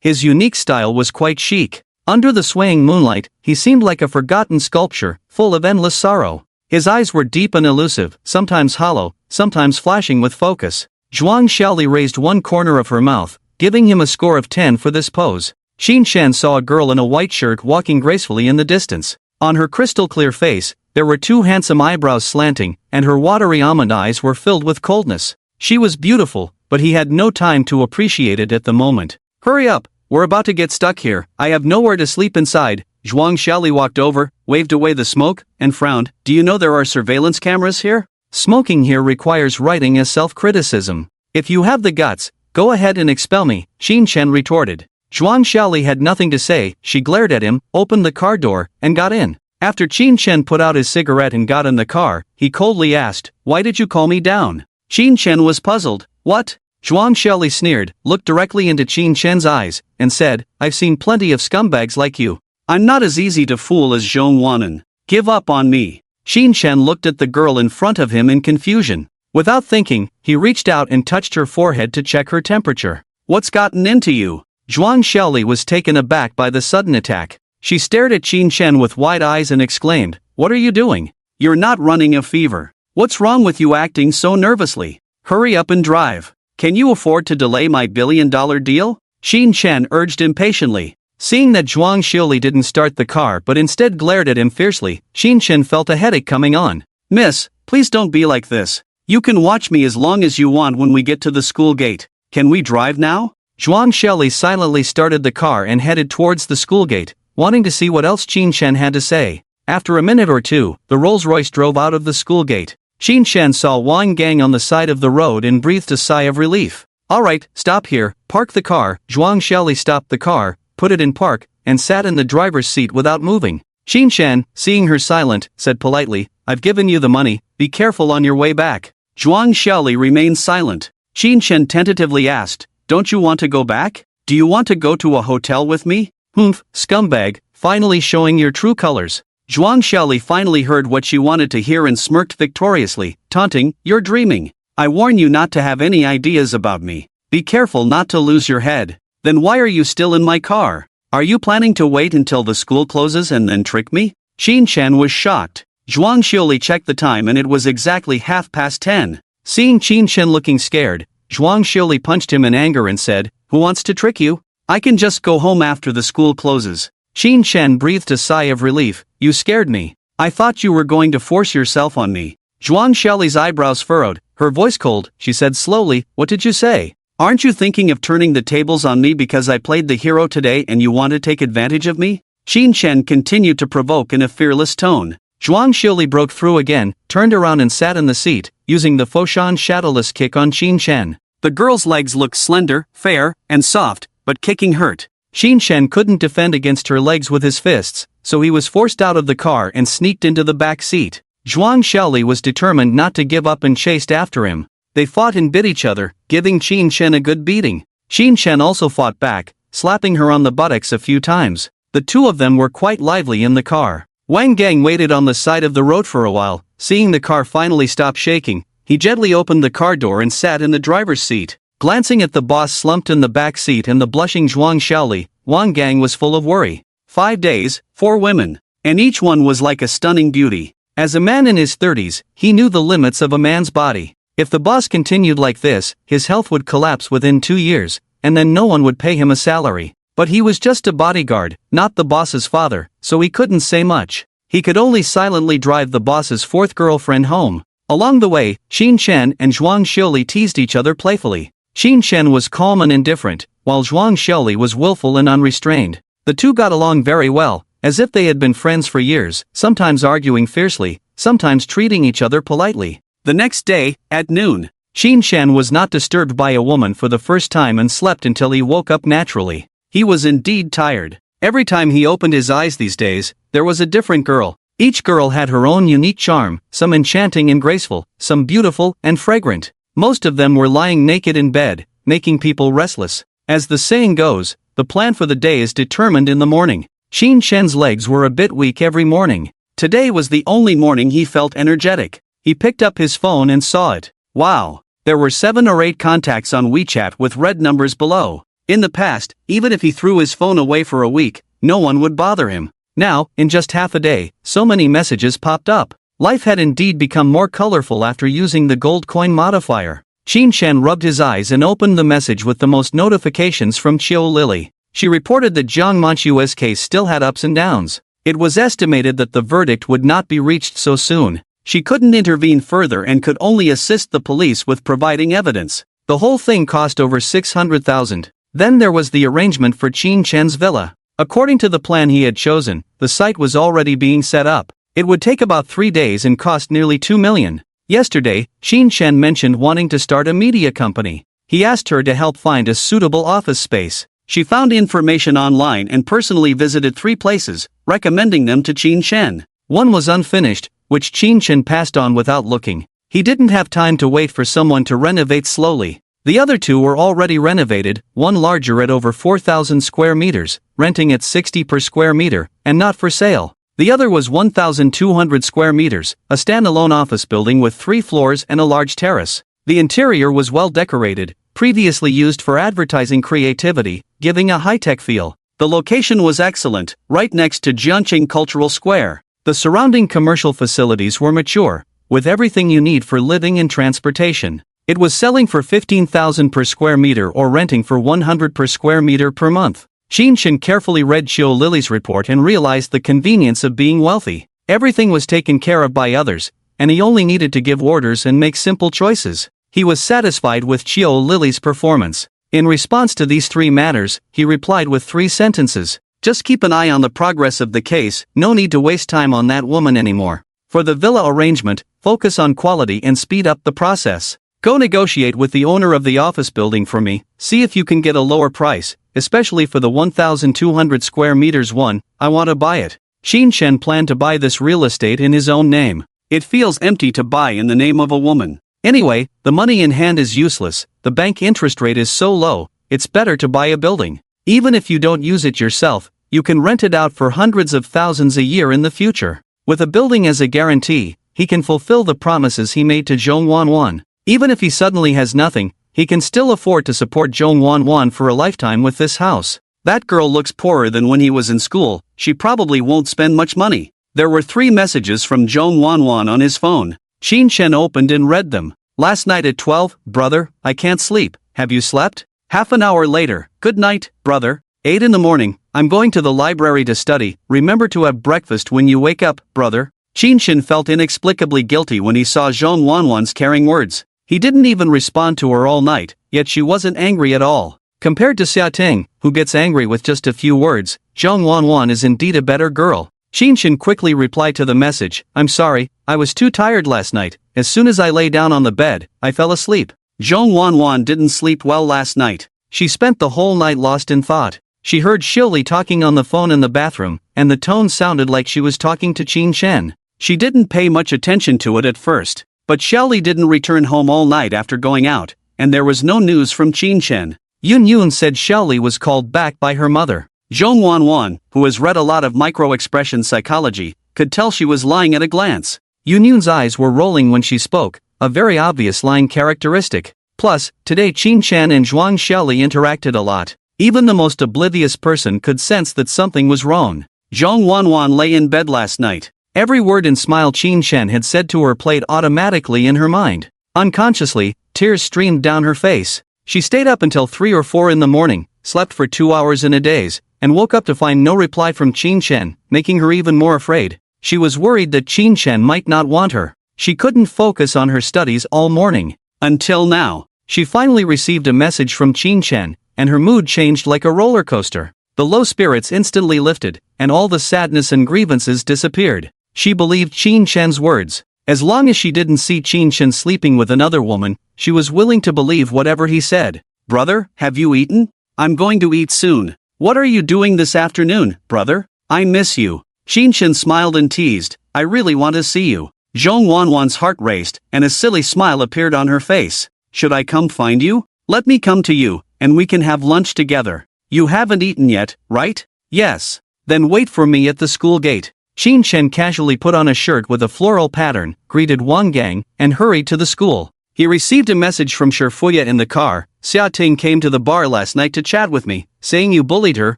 His unique style was quite chic. Under the swaying moonlight, he seemed like a forgotten sculpture, full of endless sorrow. His eyes were deep and elusive, sometimes hollow, sometimes flashing with focus. Zhuang Xiaoli raised one corner of her mouth, giving him a score of 10 for this pose. Qin Chen saw a girl in a white shirt walking gracefully in the distance. On her crystal-clear face, there were two handsome eyebrows slanting, and her watery almond eyes were filled with coldness. She was beautiful, but he had no time to appreciate it at the moment. Hurry up, we're about to get stuck here. I have nowhere to sleep inside. Zhuang Xiaoli walked over, waved away the smoke, and frowned. Do you know there are surveillance cameras here? Smoking here requires writing as self-criticism. If you have the guts, go ahead and expel me, Qin Chen retorted. Zhuang Xiaoli had nothing to say. She glared at him, opened the car door, and got in. After Qin Chen put out his cigarette and got in the car, he coldly asked, Why did you call me down? Qin Chen was puzzled. What? Zhuang Xiaoli sneered, looked directly into Qin Chen's eyes, and said, I've seen plenty of scumbags like you. I'm not as easy to fool as Zhong Wanan. Give up on me. Qin Chen looked at the girl in front of him in confusion. Without thinking, he reached out and touched her forehead to check her temperature. What's gotten into you? Zhuang Xiaoli was taken aback by the sudden attack. She stared at Qin Chen with wide eyes and exclaimed, What are you doing? You're not running a fever. What's wrong with you acting so nervously? Hurry up and drive. Can you afford to delay my billion-dollar deal? Qin Chen urged impatiently. Seeing that Zhuang Xiaoli didn't start the car but instead glared at him fiercely, Qin Chen felt a headache coming on. Miss, please don't be like this. You can watch me as long as you want when we get to the school gate. Can we drive now? Zhuang Xiaoli silently started the car and headed towards the school gate, wanting to see what else Qin Chen had to say. After a minute or two, the Rolls-Royce drove out of the school gate. Qin Chen saw Wang Gang on the side of the road and breathed a sigh of relief. Alright, stop here, park the car. Zhuang Xiaoli stopped the car, put it in park, and sat in the driver's seat without moving. Qin Chen, seeing her silent, said politely, I've given you the money, be careful on your way back. Zhuang Xiaoli remained silent. Qin Chen tentatively asked, Don't you want to go back? Do you want to go to a hotel with me? Humph, scumbag, finally showing your true colors. Zhuang Xiaoli finally heard what she wanted to hear and smirked victoriously, taunting, You're dreaming. I warn you not to have any ideas about me. Be careful not to lose your head. Then why are you still in my car? Are you planning to wait until the school closes and then trick me? Qin Shan was shocked. Zhuang Xiuli checked the time and it was exactly 10:30. Seeing Qin Shan looking scared, Zhuang Xiuli punched him in anger and said, "Who wants to trick you? I can just go home after the school closes." Qin Shan breathed a sigh of relief. "You scared me. I thought you were going to force yourself on me." Zhuang Xiuli's eyebrows furrowed, her voice cold. She said slowly, "What did you say? Aren't you thinking of turning the tables on me because I played the hero today and you want to take advantage of me?" Qin Shan continued to provoke in a fearless tone. Zhuang Xiuli broke through again, turned around and sat in the seat, using the Foshan shadowless kick on Qin Shan. The girl's legs looked slender, fair, and soft, but kicking hurt. Qin Shan couldn't defend against her legs with his fists, so he was forced out of the car and sneaked into the back seat. Zhuang Xiuli was determined not to give up and chased after him. They fought and bit each other, giving Qin Shan a good beating. Qin Shan also fought back, slapping her on the buttocks a few times. The two of them were quite lively in the car. Wang Gang waited on the side of the road for a while. Seeing the car finally stop shaking, he gently opened the car door and sat in the driver's seat. Glancing at the boss slumped in the back seat and the blushing Zhuang Xiuli, Wang Gang was full of worry. 5 days, 4 women. And each one was like a stunning beauty. As a man in his 30s, he knew the limits of a man's body. If the boss continued like this, his health would collapse within 2 years, and then no one would pay him a salary. But he was just a bodyguard, not the boss's father, so he couldn't say much. He could only silently drive the boss's 4th girlfriend home. Along the way, Qin Shan and Zhuang Xiuli teased each other playfully. Qin Shan was calm and indifferent, while Zhuang Xiuli was willful and unrestrained. The two got along very well, as if they had been friends for years, sometimes arguing fiercely, sometimes treating each other politely. The next day, at noon, Qin Shan was not disturbed by a woman for the first time and slept until he woke up naturally. He was indeed tired. Every time he opened his eyes these days, there was a different girl. Each girl had her own unique charm, some enchanting and graceful, some beautiful and fragrant. Most of them were lying naked in bed, making people restless. As the saying goes, the plan for the day is determined in the morning. Qin Shan's legs were a bit weak every morning. Today was the only morning he felt energetic. He picked up his phone and saw it. Wow! There were 7 or 8 contacts on WeChat with red numbers below. In the past, even if he threw his phone away for a week, no one would bother him. Now, in just half a day, so many messages popped up. Life had indeed become more colorful after using the gold coin modifier. Qin Shan rubbed his eyes and opened the message with the most notifications from Qiu Lily. She reported that Jiang Manchua's case still had ups and downs. It was estimated that the verdict would not be reached so soon. She couldn't intervene further and could only assist the police with providing evidence. The whole thing cost over 600,000. Then there was the arrangement for Qin Shan's villa. According to the plan he had chosen, the site was already being set up. It would take about 3 days and cost nearly 2 million. Yesterday, Qin Shan mentioned wanting to start a media company. He asked her to help find a suitable office space. She found information online and personally visited 3 places, recommending them to Qin Shan. One was unfinished, which Qin Shan passed on without looking. He didn't have time to wait for someone to renovate slowly. The other 2 were already renovated, one larger at over 4,000 square meters, renting at 60 per square meter, and not for sale. The other was 1,200 square meters, a standalone office building with 3 floors and a large terrace. The interior was well decorated, previously used for advertising creativity, giving a high-tech feel. The location was excellent, right next to Jiangqing Cultural Square. The surrounding commercial facilities were mature, with everything you need for living and transportation. It was selling for 15,000 per square meter or renting for 100 per square meter per month. Qin Shan carefully read Qiu Lily's report and realized the convenience of being wealthy. Everything was taken care of by others, and he only needed to give orders and make simple choices. He was satisfied with Qiu Lily's performance. In response to these 3 matters, he replied with 3 sentences. Just keep an eye on the progress of the case, no need to waste time on that woman anymore. For the villa arrangement, focus on quality and speed up the process. Go negotiate with the owner of the office building for me, see if you can get a lower price, especially for the 1,200 square meters one. I want to buy it. Qin Shan planned to buy this real estate in his own name. It feels empty to buy in the name of a woman. Anyway, the money in hand is useless, the bank interest rate is so low, it's better to buy a building. Even if you don't use it yourself, you can rent it out for hundreds of thousands a year in the future. With a building as a guarantee, he can fulfill the promises he made to Zhong Wanwan. Even if he suddenly has nothing, he can still afford to support Zhong Wanwan for a lifetime with this house. That girl looks poorer than when he was in school, she probably won't spend much money. There were 3 messages from Jong Wanwan on his phone. Qin Shen opened and read them. Last night at 12, brother, I can't sleep, have you slept? Half an hour later, good night, brother. 8 in the morning, I'm going to the library to study, remember to have breakfast when you wake up, brother. Qin Shen felt inexplicably guilty when he saw Zhong Wanwan's caring words. He didn't even respond to her all night, yet she wasn't angry at all. Compared to Xia Ting, who gets angry with just a few words, Zhong Wanwan is indeed a better girl. Qin Shen quickly replied to the message, I'm sorry, I was too tired last night, as soon as I lay down on the bed, I fell asleep. Zhong Wanwan didn't sleep well last night. She spent the whole night lost in thought. She heard Shili talking on the phone in the bathroom, and the tone sounded like she was talking to Qin Shen. She didn't pay much attention to it at first, but Shili didn't return home all night after going out, and there was no news from Qin Shen. Yun Yun said Shili was called back by her mother. Zhong Wanwan, who has read a lot of micro-expression psychology, could tell she was lying at a glance. Yun Yun's eyes were rolling when she spoke, a very obvious lying characteristic. Plus, today Qin Shen and Zhuang Shili interacted a lot. Even the most oblivious person could sense that something was wrong. Zhong Wanwan lay in bed last night. Every word and smile Qin Shen had said to her played automatically in her mind. Unconsciously, tears streamed down her face. She stayed up until 3 or 4 in the morning, slept for 2 hours in a daze, and woke up to find no reply from Qin Shen, making her even more afraid. She was worried that Qin Shen might not want her. She couldn't focus on her studies all morning. Until now, she finally received a message from Qin Shen, and her mood changed like a roller coaster. The low spirits instantly lifted, and all the sadness and grievances disappeared. She believed Qin Shen's words. As long as she didn't see Qin Shen sleeping with another woman, she was willing to believe whatever he said. Brother, have you eaten? I'm going to eat soon. What are you doing this afternoon, brother? I miss you. Qin Shen smiled and teased, I really want to see you. Zhong Wanwan's heart raced, and a silly smile appeared on her face. Should I come find you? Let me come to you, and we can have lunch together. You haven't eaten yet, right? Yes. Then wait for me at the school gate. Qin Shen casually put on a shirt with a floral pattern, greeted Wang Gang, and hurried to the school. He received a message from Sherfuya in the car. Xia Ting came to the bar last night to chat with me, saying you bullied her.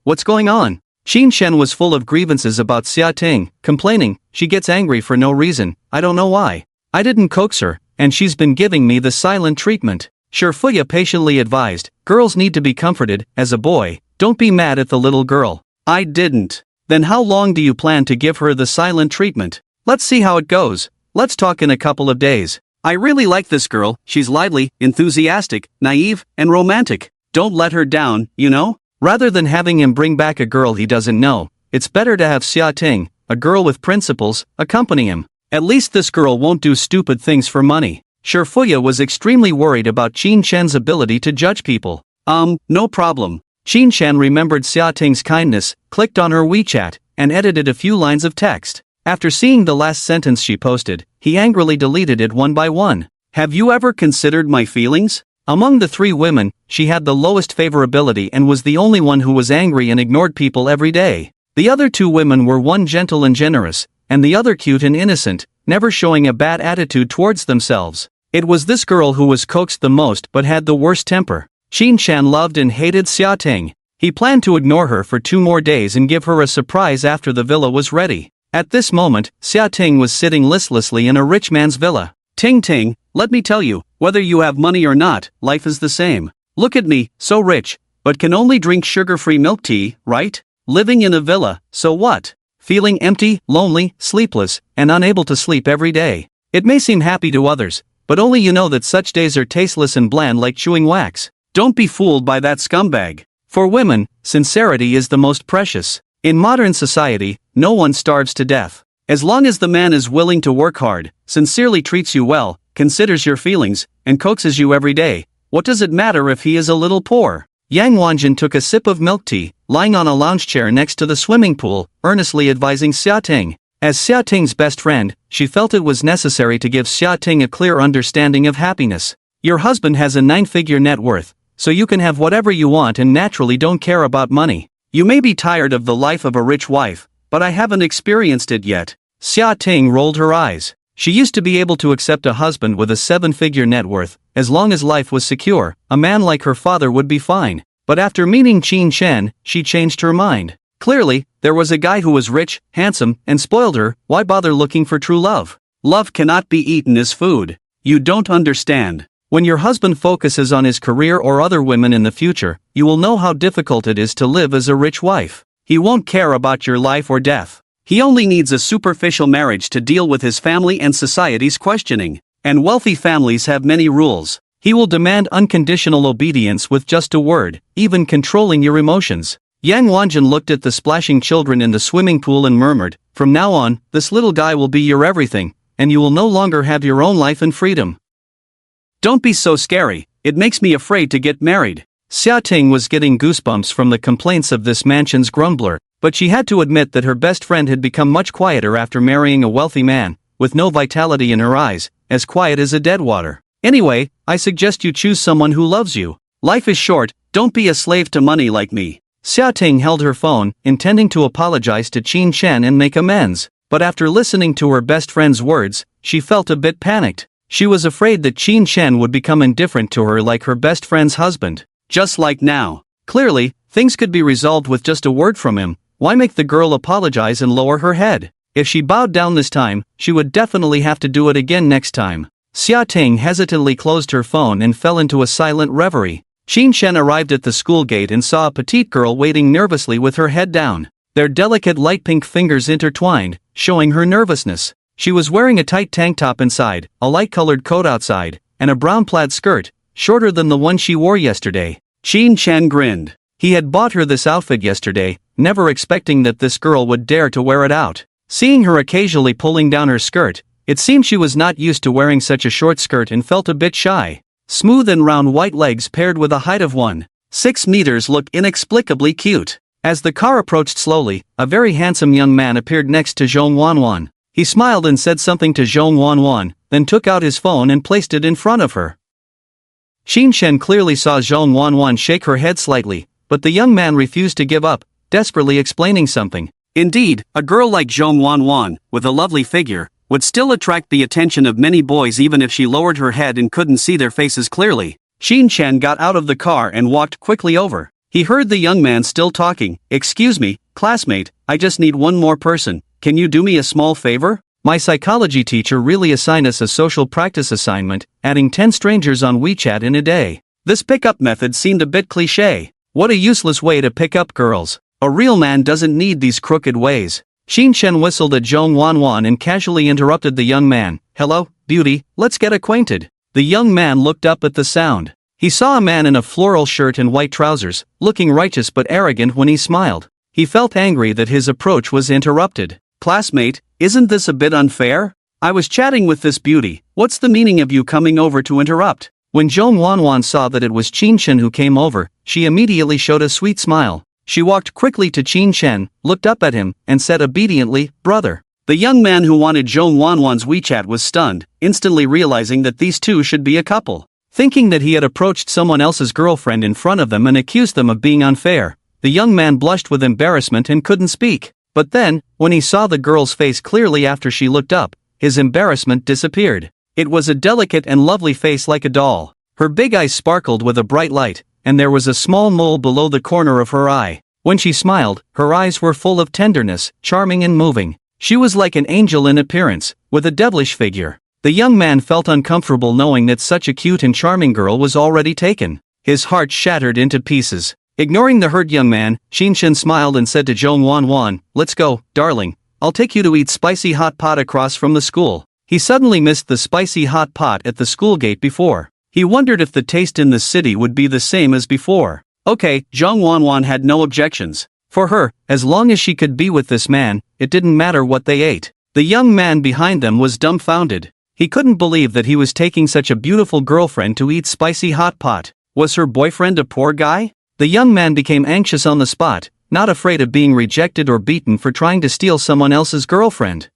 What's going on? Qin Shen was full of grievances about Xia Ting, complaining, she gets angry for no reason, I don't know why. I didn't coax her, and she's been giving me the silent treatment. Sherfuya patiently advised, girls need to be comforted, as a boy, don't be mad at the little girl. I didn't. Then how long do you plan to give her the silent treatment? Let's see how it goes. Let's talk in a couple of days. I really like this girl, she's lively, enthusiastic, naive, and romantic. Don't let her down, you know? Rather than having him bring back a girl he doesn't know, it's better to have Xia Ting, a girl with principles, accompany him. At least this girl won't do stupid things for money. Sherfuya was extremely worried about Qin Shen's ability to judge people. No problem. Qin Shen remembered Xia Ting's kindness, clicked on her WeChat, and edited a few lines of text. After seeing the last sentence she posted, he angrily deleted it one by one. Have you ever considered my feelings? Among the 3 women, she had the lowest favorability and was the only one who was angry and ignored people every day. The other 2 women were one gentle and generous, and the other cute and innocent, never showing a bad attitude towards themselves. It was this girl who was coaxed the most but had the worst temper. Qin Shen loved and hated Xia Ting. He planned to ignore her for 2 more days and give her a surprise after the villa was ready. At this moment, Xia Ting was sitting listlessly in a rich man's villa. Ting Ting, let me tell you, whether you have money or not, life is the same. Look at me, so rich, but can only drink sugar-free milk tea, right? Living in a villa, so what? Feeling empty, lonely, sleepless, and unable to sleep every day. It may seem happy to others, but only you know that such days are tasteless and bland like chewing wax. Don't be fooled by that scumbag. For women, sincerity is the most precious. In modern society, no one starves to death. As long as the man is willing to work hard, sincerely treats you well, considers your feelings, and coaxes you every day, what does it matter if he is a little poor? Yang Wanjin took a sip of milk tea, lying on a lounge chair next to the swimming pool, earnestly advising Xia Ting. As Xia Ting's best friend, she felt it was necessary to give Xia Ting a clear understanding of happiness. Your husband has a 9-figure net worth, so you can have whatever you want and naturally don't care about money. You may be tired of the life of a rich wife, but I haven't experienced it yet. Xia Ting rolled her eyes. She used to be able to accept a husband with a 7-figure net worth, as long as life was secure, a man like her father would be fine. But after meeting Qin Shen, she changed her mind. Clearly, there was a guy who was rich, handsome, and spoiled her. Why bother looking for true love? Love cannot be eaten as food. You don't understand. When your husband focuses on his career or other women in the future, you will know how difficult it is to live as a rich wife. He won't care about your life or death. He only needs a superficial marriage to deal with his family and society's questioning. And wealthy families have many rules. He will demand unconditional obedience with just a word, even controlling your emotions. Yang Wanjin looked at the splashing children in the swimming pool and murmured, "From now on, this little guy will be your everything, and you will no longer have your own life and freedom." Don't be so scary, it makes me afraid to get married. Xia Ting was getting goosebumps from the complaints of this mansion's grumbler, but she had to admit that her best friend had become much quieter after marrying a wealthy man, with no vitality in her eyes, as quiet as a dead water. "Anyway, I suggest you choose someone who loves you. Life is short, don't be a slave to money like me." Xia Ting held her phone, intending to apologize to Qin Shen and make amends, but after listening to her best friend's words, she felt a bit panicked. She was afraid that Qin Shen would become indifferent to her like her best friend's husband. Just like now. Clearly, things could be resolved with just a word from him. Why make the girl apologize and lower her head? If she bowed down this time, she would definitely have to do it again next time. Xia Ting hesitantly closed her phone and fell into a silent reverie. Qin Shen arrived at the school gate and saw a petite girl waiting nervously with her head down. Their delicate light pink fingers intertwined, showing her nervousness. She was wearing a tight tank top inside, a light-colored coat outside, and a brown plaid skirt, shorter than the one she wore yesterday. Qin Shen grinned. He had bought her this outfit yesterday, never expecting that this girl would dare to wear it out. Seeing her occasionally pulling down her skirt, it seemed she was not used to wearing such a short skirt and felt a bit shy. Smooth and round white legs paired with a height of 1.6 meters looked inexplicably cute. As the car approached slowly, a very handsome young man appeared next to Zhong Wanwan. He smiled and said something to Zhong Wanwan, then took out his phone and placed it in front of her. Qin Shen clearly saw Zhong Wanwan shake her head slightly, but the young man refused to give up, desperately explaining something. Indeed, a girl like Zhong Wanwan, with a lovely figure, would still attract the attention of many boys even if she lowered her head and couldn't see their faces clearly. Qin Shen got out of the car and walked quickly over. He heard the young man still talking. "Excuse me, classmate, I just need one more person. Can you do me a small favor?" My psychology teacher really assigned us a social practice assignment, adding 10 strangers on WeChat in a day. This pickup method seemed a bit cliché. What a useless way to pick up girls. A real man doesn't need these crooked ways. Qin Shen whistled at Zhong Wanwan and casually interrupted the young man. "Hello, beauty, let's get acquainted." The young man looked up at the sound. He saw a man in a floral shirt and white trousers, looking righteous but arrogant when he smiled. He felt angry that his approach was interrupted. "Classmate, isn't this a bit unfair? I was chatting with this beauty. What's the meaning of you coming over to interrupt?" When Zhong Wanwan saw that it was Qin Shen who came over, she immediately showed a sweet smile. She walked quickly to Qin Shen, looked up at him, and said obediently, "Brother." The young man who wanted Zhong Wanwan's WeChat was stunned, instantly realizing that these two should be a couple. Thinking that he had approached someone else's girlfriend in front of them and accused them of being unfair, the young man blushed with embarrassment and couldn't speak. But then, when he saw the girl's face clearly after she looked up, his embarrassment disappeared. It was a delicate and lovely face like a doll. Her big eyes sparkled with a bright light, and there was a small mole below the corner of her eye. When she smiled, her eyes were full of tenderness, charming and moving. She was like an angel in appearance, with a devilish figure. The young man felt uncomfortable knowing that such a cute and charming girl was already taken. His heart shattered into pieces. Ignoring the hurt young man, Qin Shen smiled and said to Zhong Wanwan, "Let's go, darling. I'll take you to eat spicy hot pot across from the school." He suddenly missed the spicy hot pot at the school gate before. He wondered if the taste in the city would be the same as before. Okay, Zhong Wanwan had no objections. For her, as long as she could be with this man, it didn't matter what they ate. The young man behind them was dumbfounded. He couldn't believe that he was taking such a beautiful girlfriend to eat spicy hot pot. Was her boyfriend a poor guy? The young man became anxious on the spot, not afraid of being rejected or beaten for trying to steal someone else's girlfriend.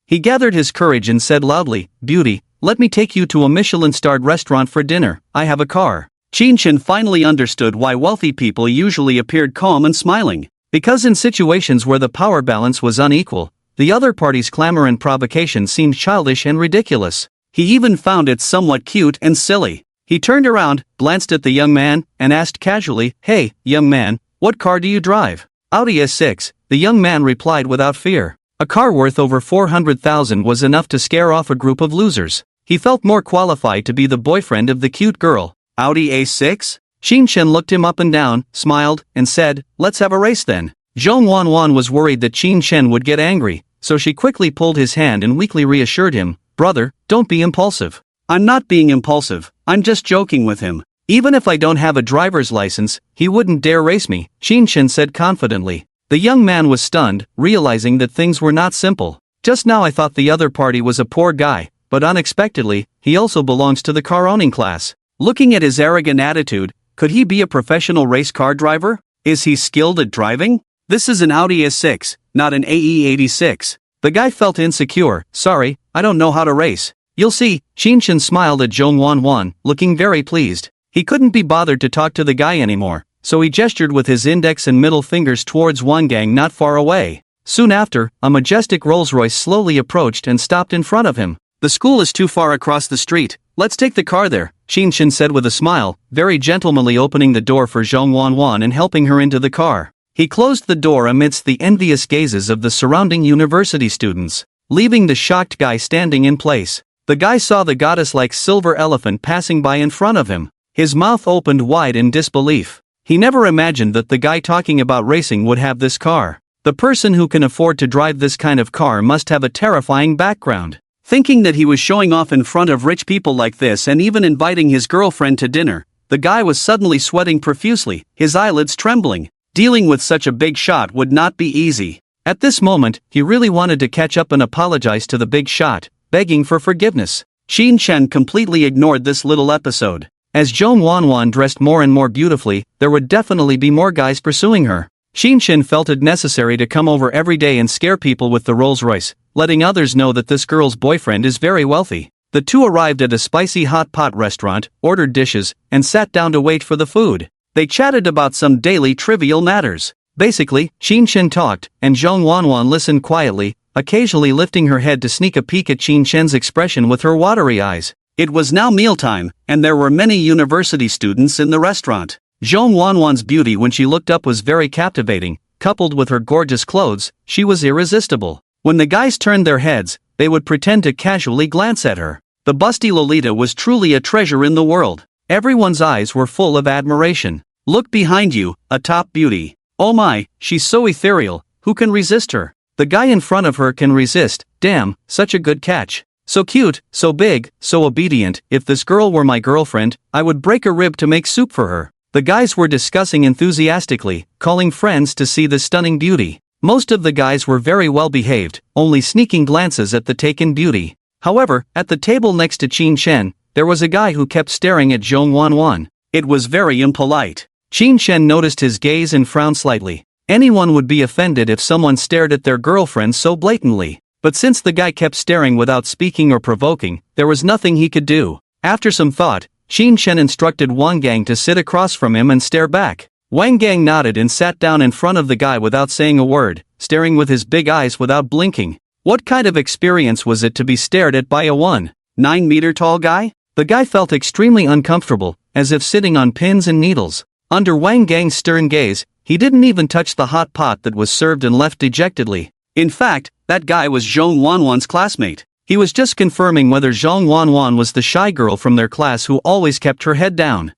He gathered his courage and said loudly, "Beauty, let me take you to a Michelin-starred restaurant for dinner. I have a car." Qin Shen finally understood why wealthy people usually appeared calm and smiling. Because in situations where the power balance was unequal, the other party's clamor and provocation seemed childish and ridiculous. He even found it somewhat cute and silly. He turned around, glanced at the young man, and asked casually, "Hey, young man, what car do you drive?" "Audi S6, the young man replied without fear. A car worth over 400,000 was enough to scare off a group of losers. He felt more qualified to be the boyfriend of the cute girl. Audi A6? Qin Shen looked him up and down, smiled, and said, "Let's have a race then." Zhong Wanwan was worried that Qin Shen would get angry, so she quickly pulled his hand and weakly reassured him, "Brother, don't be impulsive." "I'm not being impulsive, I'm just joking with him. Even if I don't have a driver's license, he wouldn't dare race me," Qin Shen said confidently. The young man was stunned, realizing that things were not simple. "Just now I thought the other party was a poor guy, but unexpectedly, he also belongs to the car-owning class. Looking at his arrogant attitude, could he be a professional race car driver? Is he skilled at driving? This is an Audi S6, not an AE86. The guy felt insecure. "Sorry, I don't know how to race." "You'll see," Qin Shen smiled at Zhong Wanwan, looking very pleased. He couldn't be bothered to talk to the guy anymore, so he gestured with his index and middle fingers towards Wang Gang not far away. Soon after, a majestic Rolls-Royce slowly approached and stopped in front of him. "The school is too far across the street, let's take the car there," Qin Shen said with a smile, very gentlemanly opening the door for Zhong Wanwan and helping her into the car. He closed the door amidst the envious gazes of the surrounding university students, leaving the shocked guy standing in place. The guy saw the goddess-like silver elephant passing by in front of him. His mouth opened wide in disbelief. He never imagined that the guy talking about racing would have this car. The person who can afford to drive this kind of car must have a terrifying background. Thinking that he was showing off in front of rich people like this and even inviting his girlfriend to dinner, the guy was suddenly sweating profusely, his eyelids trembling. Dealing with such a big shot would not be easy. At this moment, he really wanted to catch up and apologize to the big shot, begging for forgiveness. Qin Shen completely ignored this little episode. As Zhong Wanwan dressed more and more beautifully, there would definitely be more guys pursuing her. Qin Shen felt it necessary to come over every day and scare people with the Rolls-Royce, letting others know that this girl's boyfriend is very wealthy. The two arrived at a spicy hot pot restaurant, ordered dishes, and sat down to wait for the food. They chatted about some daily trivial matters. Basically, Qin Shen talked, and Zhong Wanwan listened quietly, occasionally lifting her head to sneak a peek at Qin Shen's expression with her watery eyes. It was now mealtime, and there were many university students in the restaurant. Zhong Wanwan's beauty when she looked up was very captivating, coupled with her gorgeous clothes, she was irresistible. When the guys turned their heads, they would pretend to casually glance at her. The busty Lolita was truly a treasure in the world. Everyone's eyes were full of admiration. "Look behind you, a top beauty. Oh my, she's so ethereal, who can resist her? The guy in front of her can resist, damn, such a good catch. So cute, so big, so obedient, if this girl were my girlfriend, I would break a rib to make soup for her." The guys were discussing enthusiastically, calling friends to see the stunning beauty. Most of the guys were very well behaved, only sneaking glances at the taken beauty. However, at the table next to Qin Shen, there was a guy who kept staring at Zhong Wanwan. It was very impolite. Qin Shen noticed his gaze and frowned slightly. Anyone would be offended if someone stared at their girlfriend so blatantly. But since the guy kept staring without speaking or provoking, there was nothing he could do. After some thought, Qin Shen instructed Wang Gang to sit across from him and stare back. Wang Gang nodded and sat down in front of the guy without saying a word, staring with his big eyes without blinking. What kind of experience was it to be stared at by a 1.9-meter tall guy? The guy felt extremely uncomfortable, as if sitting on pins and needles. Under Wang Gang's stern gaze, he didn't even touch the hot pot that was served and left dejectedly. In fact, that guy was Zhong Wanwan's classmate. He was just confirming whether Zhong Wanwan was the shy girl from their class who always kept her head down.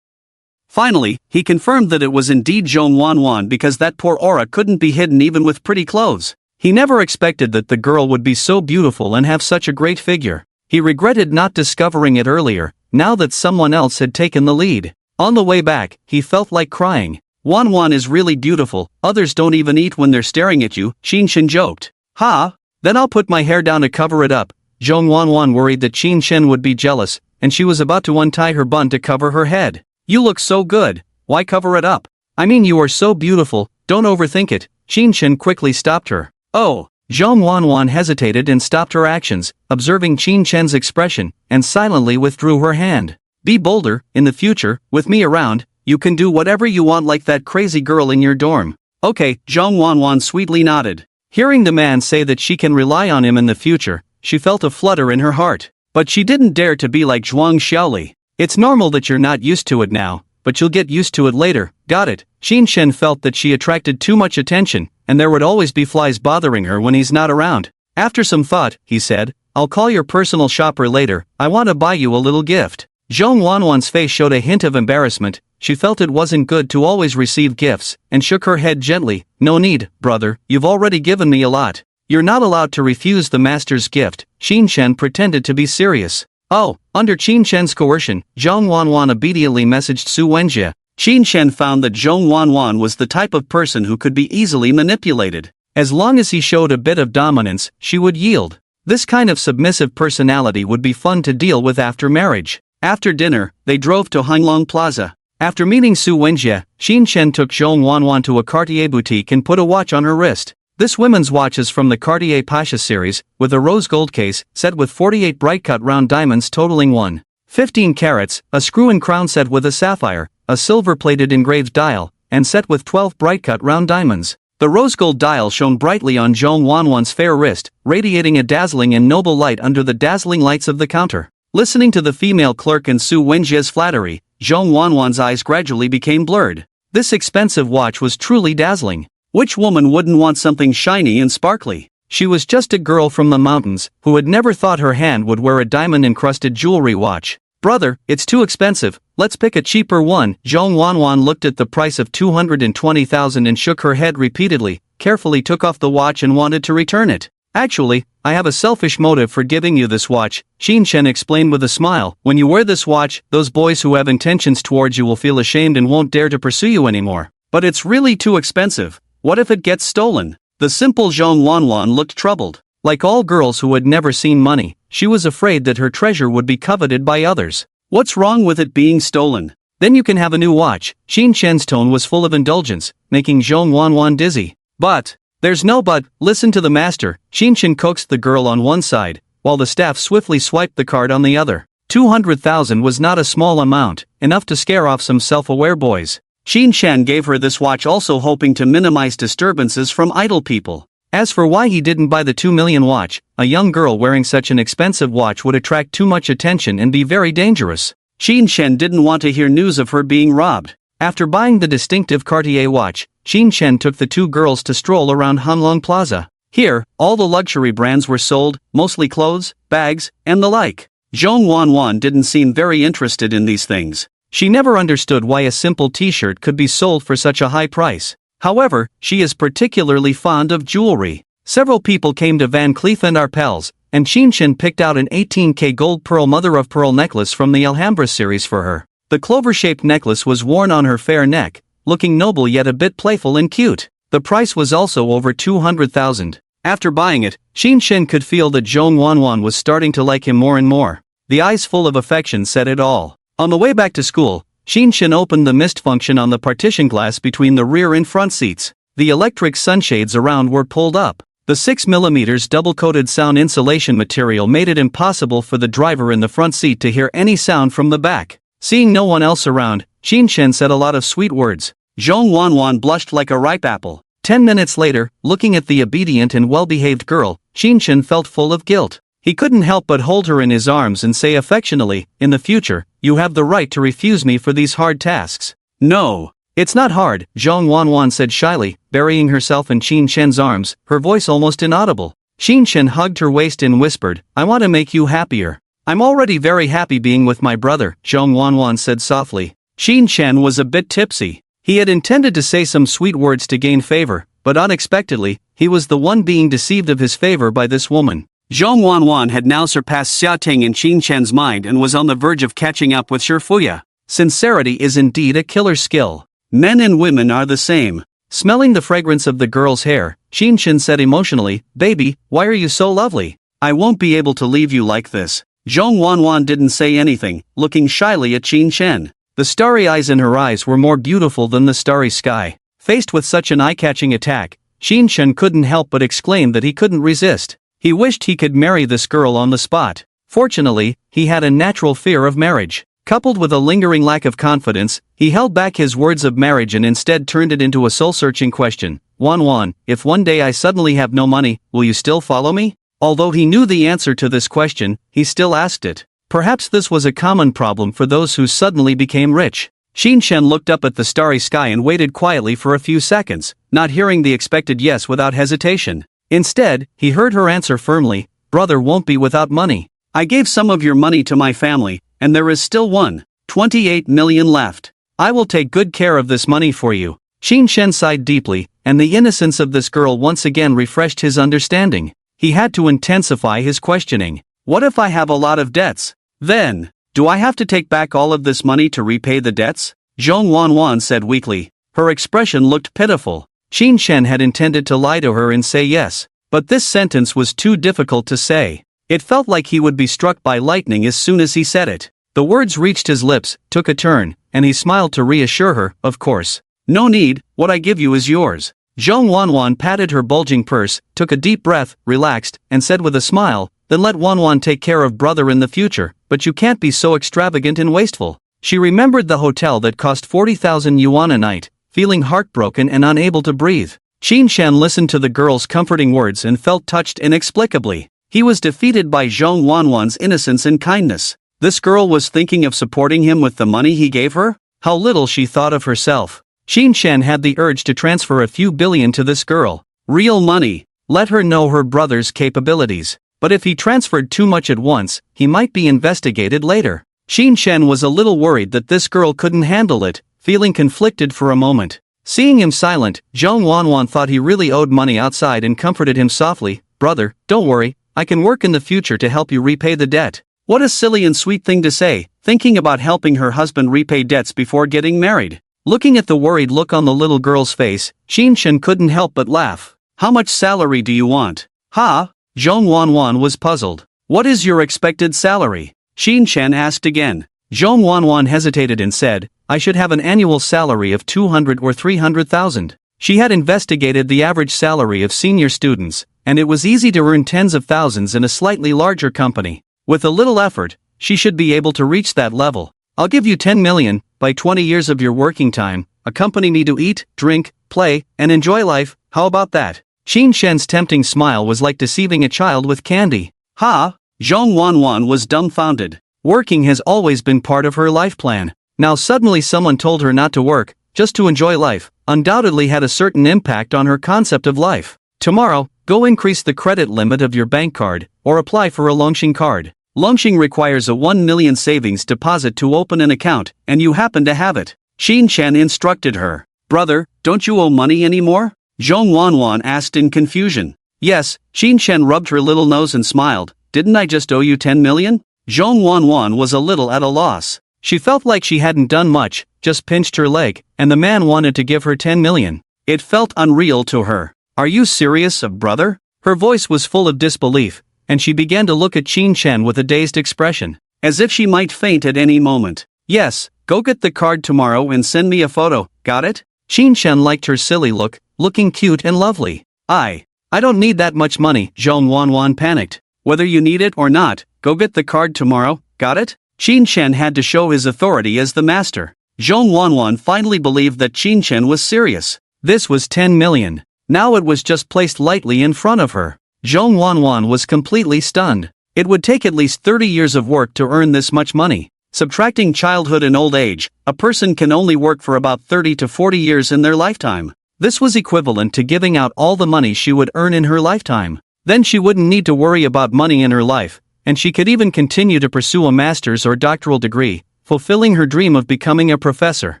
Finally, he confirmed that it was indeed Zhong Wanwan because that poor aura couldn't be hidden even with pretty clothes. He never expected that the girl would be so beautiful and have such a great figure. He regretted not discovering it earlier, now that someone else had taken the lead. On the way back, he felt like crying. "Wanwan is really beautiful, others don't even eat when they're staring at you," Qin Shen joked. "Ha? Then I'll put my hair down to cover it up." Zhong Wanwan worried that Qin Shen would be jealous, and she was about to untie her bun to cover her head. "You look so good, why cover it up? I mean, you are so beautiful, don't overthink it." Qin Shen quickly stopped her. "Oh." Zhong Wanwan hesitated and stopped her actions, observing Qin Shen's expression, and silently withdrew her hand. "Be bolder, in the future, with me around, you can do whatever you want like that crazy girl in your dorm." "Okay," Zhong Wanwan sweetly nodded. Hearing the man say that she can rely on him in the future, she felt a flutter in her heart. But she didn't dare to be like Zhuang Xiaoli. It's normal that you're not used to it now, but you'll get used to it later, got it? Xin Shen felt that she attracted too much attention, and there would always be flies bothering her when he's not around. After some thought, he said, I'll call your personal shopper later, I want to buy you a little gift. Zhong Wanwan's face showed a hint of embarrassment. She felt it wasn't good to always receive gifts, and shook her head gently. No need, brother, you've already given me a lot. You're not allowed to refuse the master's gift. Xin Shen pretended to be serious. Oh, under Xin Shen's coercion, Zhong Wanwan obediently messaged Su Wenjie. Xin Shen found that Zhong Wanwan was the type of person who could be easily manipulated. As long as he showed a bit of dominance, she would yield. This kind of submissive personality would be fun to deal with after marriage. After dinner, they drove to Hanglong Plaza. After meeting Su Wenjie, Xin Shen took Zhong Wanwan to a Cartier boutique and put a watch on her wrist. This women's watch is from the Cartier Pasha series, with a rose gold case, set with 48 bright-cut round diamonds totaling 1.15 carats, a screw-in crown set with a sapphire, a silver-plated engraved dial, and set with 12 bright-cut round diamonds. The rose gold dial shone brightly on Zhong Wanwan's fair wrist, radiating a dazzling and noble light under the dazzling lights of the counter. Listening to the female clerk and Su Wenjie's flattery, Zhong Wanwan's eyes gradually became blurred. This expensive watch was truly dazzling. Which woman wouldn't want something shiny and sparkly? She was just a girl from the mountains, who had never thought her hand would wear a diamond-encrusted jewelry watch. Brother, it's too expensive, let's pick a cheaper one. Zhong Wanwan looked at the price of 220,000 and shook her head repeatedly, carefully took off the watch and wanted to return it. Actually, I have a selfish motive for giving you this watch, Xin Shen explained with a smile. When you wear this watch, those boys who have intentions towards you will feel ashamed and won't dare to pursue you anymore. But it's really too expensive. What if it gets stolen? The simple Zhong Wanwan looked troubled. Like all girls who had never seen money, she was afraid that her treasure would be coveted by others. What's wrong with it being stolen? Then you can have a new watch. Xin Shen's tone was full of indulgence, making Zhong Wanwan dizzy. But, there's no but, listen to the master. Xin Shen coaxed the girl on one side, while the staff swiftly swiped the card on the other. 200,000 was not a small amount, enough to scare off some self-aware boys. Xin Shen gave her this watch also hoping to minimize disturbances from idle people. As for why he didn't buy the 2 million watch, a young girl wearing such an expensive watch would attract too much attention and be very dangerous. Xin Shen didn't want to hear news of her being robbed. After buying the distinctive Cartier watch, Xin Shen took the two girls to stroll around Hanlong Plaza. Here, all the luxury brands were sold, mostly clothes, bags, and the like. Zhong Wanwan didn't seem very interested in these things. She never understood why a simple t-shirt could be sold for such a high price. However, she is particularly fond of jewelry. Several people came to Van Cleef & Arpels, and Xin Shen picked out an 18K gold pearl mother-of-pearl necklace from the Alhambra series for her. The clover-shaped necklace was worn on her fair neck, looking noble yet a bit playful and cute. The price was also over 200,000. After buying it, Xin Shen could feel that Zhong Wanwan was starting to like him more and more. The eyes full of affection said it all. On the way back to school, Xin Shen opened the mist function on the partition glass between the rear and front seats. The electric sunshades around were pulled up. The 6mm double-coated sound insulation material made it impossible for the driver in the front seat to hear any sound from the back. Seeing no one else around, Xin Shen said a lot of sweet words. Zhong Wanwan blushed like a ripe apple. 10 minutes later, looking at the obedient and well-behaved girl, Xin Shen felt full of guilt. He couldn't help but hold her in his arms and say affectionately, in the future, you have the right to refuse me for these hard tasks. No. It's not hard, Zhong Wanwan said shyly, burying herself in Xin Shen's arms, her voice almost inaudible. Xin Shen hugged her waist and whispered, I want to make you happier. I'm already very happy being with my brother, Zhong Wanwan said softly. Xin Shen was a bit tipsy. He had intended to say some sweet words to gain favor, but unexpectedly, he was the one being deceived of his favor by this woman. Zhong Wanwan had now surpassed Xiaoting in Xin Shen's mind and was on the verge of catching up with Shifuya. Sincerity is indeed a killer skill. Men and women are the same. Smelling the fragrance of the girl's hair, Xin Shen said emotionally, Baby, why are you so lovely? I won't be able to leave you like this. Zhong Wanwan didn't say anything, looking shyly at Xin Shen. The starry eyes in her eyes were more beautiful than the starry sky. Faced with such an eye-catching attack, Xin Shen couldn't help but exclaim that he couldn't resist. He wished he could marry this girl on the spot. Fortunately, he had a natural fear of marriage. Coupled with a lingering lack of confidence, he held back his words of marriage and instead turned it into a soul-searching question. Wanwan, if one day I suddenly have no money, will you still follow me? Although he knew the answer to this question, he still asked it. Perhaps this was a common problem for those who suddenly became rich. Shen looked up at the starry sky and waited quietly for a few seconds, not hearing the expected yes without hesitation. Instead, he heard her answer firmly, "Brother won't be without money. I gave some of your money to my family, and there is still 1.28 million left. I will take good care of this money for you." Shen sighed deeply, and the innocence of this girl once again refreshed his understanding. He had to intensify his questioning. "What if I have a lot of debts? Then, do I have to take back all of this money to repay the debts?" Zhong Wanwan said weakly. Her expression looked pitiful. Shen had intended to lie to her and say yes, but this sentence was too difficult to say. It felt like he would be struck by lightning as soon as he said it. The words reached his lips, took a turn, and he smiled to reassure her, "Of course. No need, what I give you is yours." Zhong Wanwan patted her bulging purse, took a deep breath, relaxed, and said with a smile, "Then let Wanwan take care of brother in the future, but you can't be so extravagant and wasteful." She remembered the hotel that cost 40,000 yuan a night, feeling heartbroken and unable to breathe. Shen listened to the girl's comforting words and felt touched inexplicably. He was defeated by Zhong Wanwan's innocence and kindness. This girl was thinking of supporting him with the money he gave her? How little she thought of herself. Shen had the urge to transfer a few billion to this girl. Real money. Let her know her brother's capabilities. But if he transferred too much at once, he might be investigated later. Shen was a little worried that this girl couldn't handle it, feeling conflicted for a moment. Seeing him silent, Zhong Wanwan thought he really owed money outside and comforted him softly, "Brother, don't worry, I can work in the future to help you repay the debt." What a silly and sweet thing to say, thinking about helping her husband repay debts before getting married. Looking at the worried look on the little girl's face, Shen couldn't help but laugh. "How much salary do you want?" "Ha?" Zhong Wanwan was puzzled. "What is your expected salary?" Shen asked again. Zhong Wanwan hesitated and said, "I should have an annual salary of 200 or 300,000. She had investigated the average salary of senior students, and it was easy to earn tens of thousands in a slightly larger company. With a little effort, she should be able to reach that level. I'll give you 10 million, by 20 years of your working time, accompany me to eat, drink, play, and enjoy life, how about that?" Shen's tempting smile was like deceiving a child with candy. "Ha?" Zhong Wanwan was dumbfounded. Working has always been part of her life plan. Now suddenly someone told her not to work, just to enjoy life, undoubtedly had a certain impact on her concept of life. "Tomorrow, go increase the credit limit of your bank card, or apply for a Longxing card. Longxing requires a 1 million savings deposit to open an account, and you happen to have it." Shen instructed her. "Brother, don't you owe money anymore?" Zhong Wanwan asked in confusion. "Yes." Shen rubbed her little nose and smiled. "Didn't I just owe you 10 million? Zhong Wanwan was a little at a loss. She felt like she hadn't done much, just pinched her leg, and the man wanted to give her 10 million. It felt unreal to her. "Are you serious, brother?" Her voice was full of disbelief, and she began to look at Shen with a dazed expression, as if she might faint at any moment. "Yes, go get the card tomorrow and send me a photo, got it?" Shen liked her silly look, looking cute and lovely. I don't need that much money," Zhong Wanwan panicked. "Whether you need it or not, go get the card tomorrow, got it?" Shen had to show his authority as the master. Zhong Wanwan finally believed that Shen was serious. This was 10 million. Now it was just placed lightly in front of her. Zhong Wanwan was completely stunned. It would take at least 30 years of work to earn this much money. Subtracting childhood and old age, a person can only work for about 30 to 40 years in their lifetime. This was equivalent to giving out all the money she would earn in her lifetime. Then she wouldn't need to worry about money in her life, and she could even continue to pursue a master's or doctoral degree, fulfilling her dream of becoming a professor.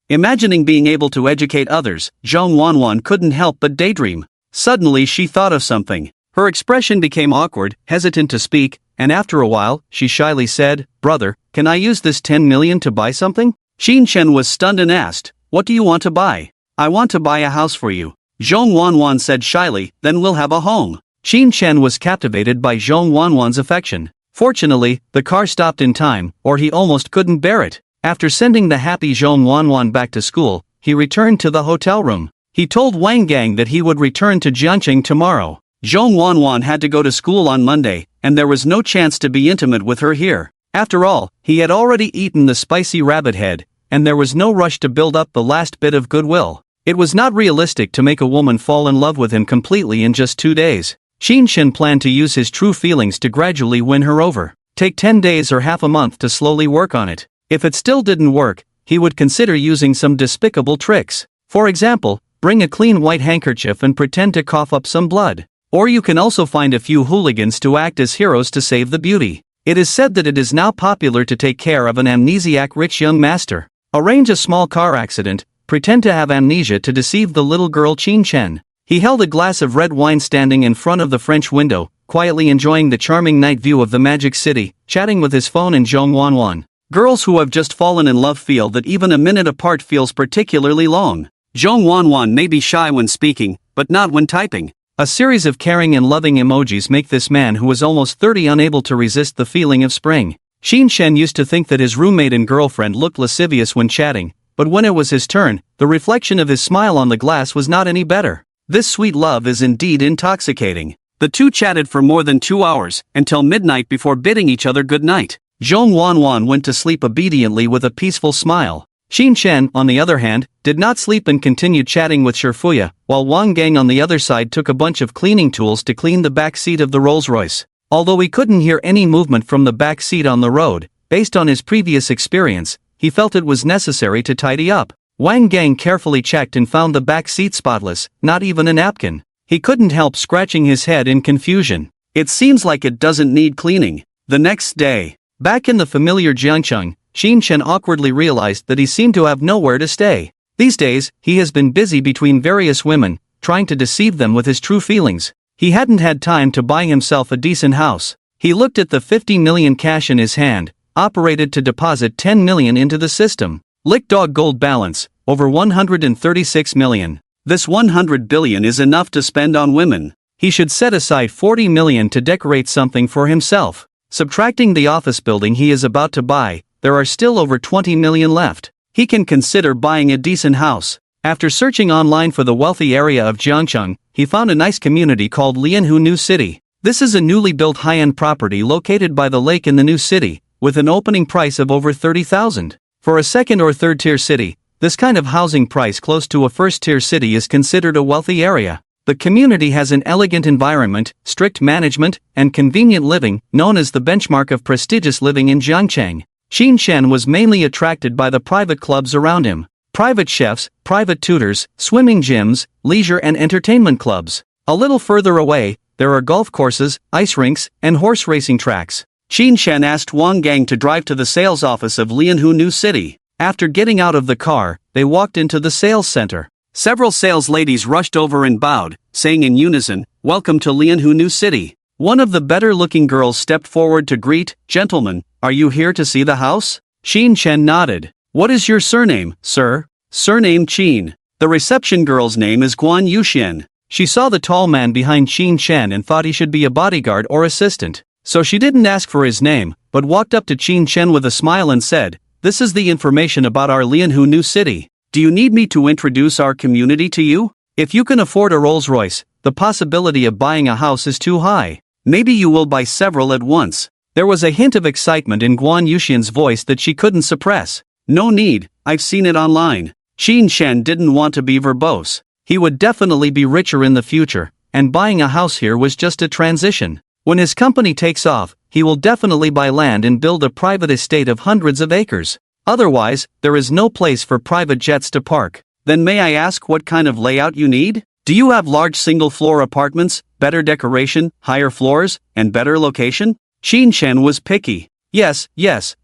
Imagining being able to educate others, Zhong Wanwan couldn't help but daydream. Suddenly she thought of something. Her expression became awkward, hesitant to speak, and after a while, she shyly said, "Brother, can I use this 10 million to buy something?" Shen was stunned and asked, "What do you want to buy?" "I want to buy a house for you," Zhong Wanwan said shyly, "then we'll have a home." Shen was captivated by Zhong Wanwan's affection. Fortunately, the car stopped in time, or he almost couldn't bear it. After sending the happy Zhong Wanwan back to school, he returned to the hotel room. He told Wang Gang that he would return to Jianqing tomorrow. Zhong Wanwan had to go to school on Monday, and there was no chance to be intimate with her here. After all, he had already eaten the spicy rabbit head, and there was no rush to build up the last bit of goodwill. It was not realistic to make a woman fall in love with him completely in just 2 days. Shen planned to use his true feelings to gradually win her over. take 10 days or half a month to slowly work on it. If it still didn't work, he would consider using some despicable tricks. For example, bring a clean white handkerchief and pretend to cough up some blood. Or you can also find a few hooligans to act as heroes to save the beauty. It is said that it is now popular to take care of an amnesiac rich young master. Arrange a small car accident, pretend to have amnesia to deceive the little girl Qin Chen. He held a glass of red wine standing in front of the French window, quietly enjoying the charming night view of the magic city, chatting with his phone in Zhongwanwan. Girls who have just fallen in love feel that even a minute apart feels particularly long. Zhongwanwan may be shy when speaking, but not when typing. A series of caring and loving emojis make this man who was almost 30 unable to resist the feeling of spring. Qin Chen used to think that his roommate and girlfriend looked lascivious when chatting, but when it was his turn, the reflection of his smile on the glass was not any better. This sweet love is indeed intoxicating. The two chatted for more than 2 hours, until midnight before bidding each other good night. Zhong Wanwan went to sleep obediently with a peaceful smile. Qin Chen, on the other hand, did not sleep and continued chatting with Shifuya, while Wang Gang on the other side took a bunch of cleaning tools to clean the back seat of the Rolls-Royce. Although he couldn't hear any movement from the back seat on the road, based on his previous experience, he felt it was necessary to tidy up. Wang Gang carefully checked and found the back seat spotless, not even a napkin. He couldn't help scratching his head in confusion. It seems like it doesn't need cleaning. The next day, back in the familiar Jiangcheng, Qin Chen awkwardly realized that he seemed to have nowhere to stay. These days, he has been busy between various women, trying to deceive them with his true feelings. He hadn't had time to buy himself a decent house. He looked at the 50 million cash in his hand, operated to deposit 10 million into the system. Lick dog gold balance, over 136 million. This 100 billion is enough to spend on women. He should set aside 40 million to decorate something for himself. Subtracting the office building he is about to buy, there are still over 20 million left. He can consider buying a decent house. After searching online for the wealthy area of Jiangcheng, he found a nice community called Lianhu New City. This is a newly built high-end property located by the lake in the new city, with an opening price of over 30,000. For a second or third tier city, this kind of housing price close to a first tier city is considered a wealthy area. The community has an elegant environment, strict management, and convenient living, known as the benchmark of prestigious living in Jiangcheng. Qin Chen was mainly attracted by the private clubs around him. Private chefs, private tutors, swimming gyms, leisure and entertainment clubs. A little further away, there are golf courses, ice rinks, and horse racing tracks. Qin Chen asked Wang Gang to drive to the sales office of Lianhu New City. After getting out of the car, they walked into the sales center. Several sales ladies rushed over and bowed, saying in unison, "Welcome to Lianhu New City." One of the better-looking girls stepped forward to greet, "Gentlemen, are you here to see the house?" Qin Chen nodded. "What is your surname, sir?" "Surname Qin." The reception girl's name is Guan Yuxian. She saw the tall man behind Qin Chen and thought he should be a bodyguard or assistant. So she didn't ask for his name, but walked up to Qin Chen with a smile and said, "This is the information about our Lianhu New City. Do you need me to introduce our community to you? If you can afford a Rolls-Royce, the possibility of buying a house is too high. Maybe you will buy several at once." There was a hint of excitement in Guan Yuxian's voice that she couldn't suppress. "No need, I've seen it online." Qin Chen didn't want to be verbose. He would definitely be richer in the future, and buying a house here was just a transition. When his company takes off, he will definitely buy land and build a private estate of hundreds of acres. Otherwise, there is no place for private jets to park. Then may I ask what kind of layout you need? Do you have large single-floor apartments, better decoration, higher floors, and better location? Qin Chen was picky. Yes,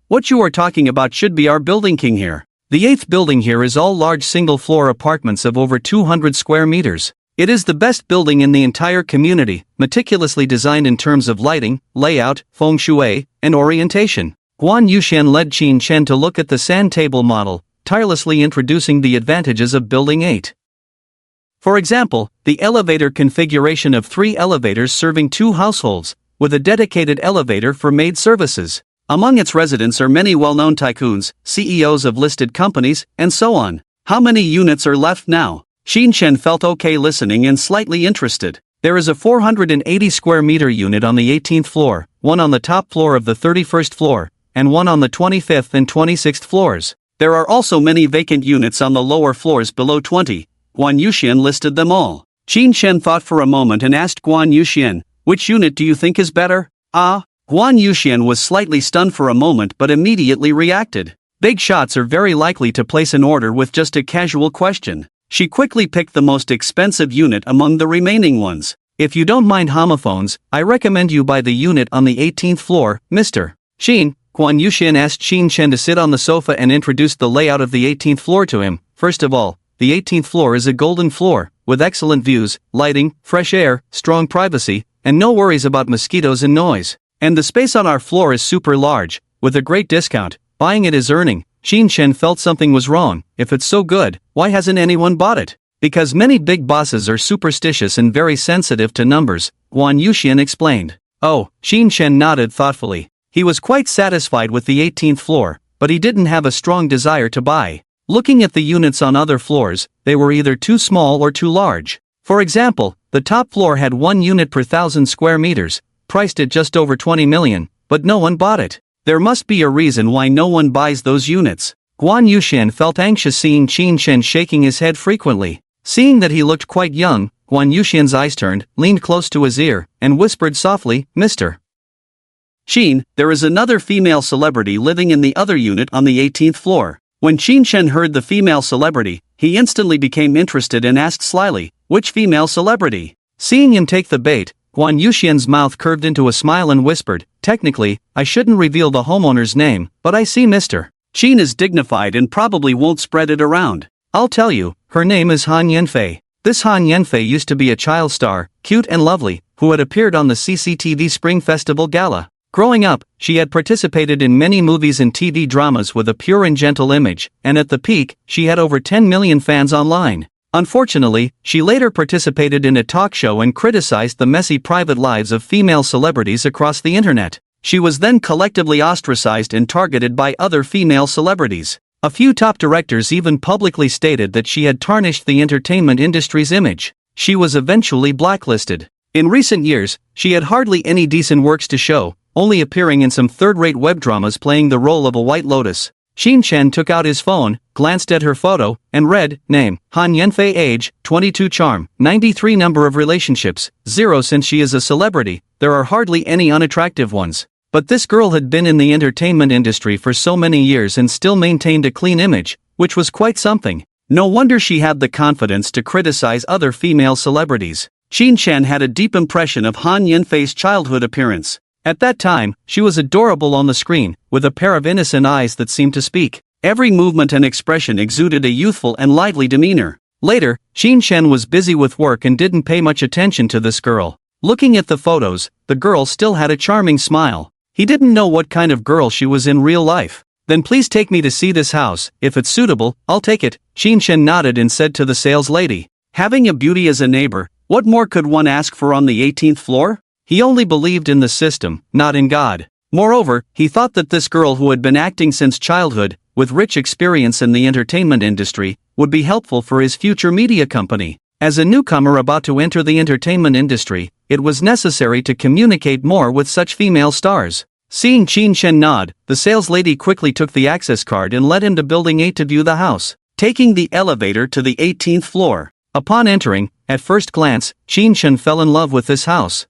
what you are talking about should be our building king here. The 8th building here is all large single-floor apartments of over 200 square meters. It is the best building in the entire community, meticulously designed in terms of lighting, layout, feng shui, and orientation. Guan Yuxian led Qin Chen to look at the sand table model, tirelessly introducing the advantages of Building 8. For example, the elevator configuration of 3 elevators serving 2 households, with a dedicated elevator for maid services. Among its residents are many well-known tycoons, CEOs of listed companies, and so on. How many units are left now? Qin Chen felt okay listening and slightly interested. There is a 480 square meter unit on the 18th floor, one on the top floor of the 31st floor, and one on the 25th and 26th floors. There are also many vacant units on the lower floors below 20. Guan Yuxian listed them all. Qin Chen thought for a moment and asked Guan Yuxian, "Which unit do you think is better?" "Ah, Guan Yuxian was slightly stunned for a moment but immediately reacted. Big shots are very likely to place an order with just a casual question. She quickly picked the most expensive unit among the remaining ones. If you don't mind homophones, I recommend you buy the unit on the 18th floor, Mr. Xin. Guan Yuxian asked Xin Chen to sit on the sofa and introduced the layout of the 18th floor to him. First of all, the 18th floor is a golden floor, with excellent views, lighting, fresh air, strong privacy, and no worries about mosquitoes and noise. And the space on our floor is super large, with a great discount. Buying it is earning. Xin Chen felt something was wrong. If it's so good, why hasn't anyone bought it? Because many big bosses are superstitious and very sensitive to numbers, Guan Yuxian explained. Oh, Xin Chen nodded thoughtfully. He was quite satisfied with the 18th floor, but he didn't have a strong desire to buy. Looking at the units on other floors, they were either too small or too large. For example, the top floor had 1 unit per 1,000 square meters, priced at just over 20 million, but no one bought it. There must be a reason why no one buys those units. Guan Yuxian felt anxious seeing Xin Chen shaking his head frequently. Seeing that he looked quite young, Guan Yuxian's eyes turned, leaned close to his ear, and whispered softly, Mr. Xin, there is another female celebrity living in the other unit on the 18th floor. When Xin Chen heard the female celebrity, he instantly became interested and asked slyly, which female celebrity? Seeing him take the bait, Guan Yuxian's mouth curved into a smile and whispered, technically, I shouldn't reveal the homeowner's name, but I see Mr. Xin is dignified and probably won't spread it around. I'll tell you, her name is Han Yanfei. This Han Yanfei used to be a child star, cute and lovely, who had appeared on the CCTV Spring Festival Gala. Growing up, she had participated in many movies and TV dramas with a pure and gentle image, and at the peak, she had over 10 million fans online. Unfortunately, she later participated in a talk show and criticized the messy private lives of female celebrities across the internet. She was then collectively ostracized and targeted by other female celebrities. A few top directors even publicly stated that she had tarnished the entertainment industry's image. She was eventually blacklisted. In recent years, she had hardly any decent works to show, only appearing in some third-rate web dramas playing the role of a White Lotus. Xin Chen took out his phone, glanced at her photo, and read, name, Han Yanfei, age, 22, charm, 93, number of relationships, 0. Since she is a celebrity, there are hardly any unattractive ones. But this girl had been in the entertainment industry for so many years and still maintained a clean image, which was quite something. No wonder she had the confidence to criticize other female celebrities. Xin Chen had a deep impression of Han Yanfei's childhood appearance. At that time, she was adorable on the screen, with a pair of innocent eyes that seemed to speak. Every movement and expression exuded a youthful and lively demeanor. Later, Xin Chen was busy with work and didn't pay much attention to this girl. Looking at the photos, the girl still had a charming smile. He didn't know what kind of girl she was in real life. Then please take me to see this house. If it's suitable, I'll take it. Xin Chen nodded and said to the sales lady. Having a beauty as a neighbor, what more could one ask for on the 18th floor? He only believed in the system, not in God. Moreover, he thought that this girl who had been acting since childhood, with rich experience in the entertainment industry, would be helpful for his future media company. As a newcomer about to enter the entertainment industry, it was necessary to communicate more with such female stars. Seeing Xin Chen nod, the sales lady quickly took the access card and led him to Building 8 to view the house, taking the elevator to the 18th floor. Upon entering, at first glance, Xin Chen fell in love with this house.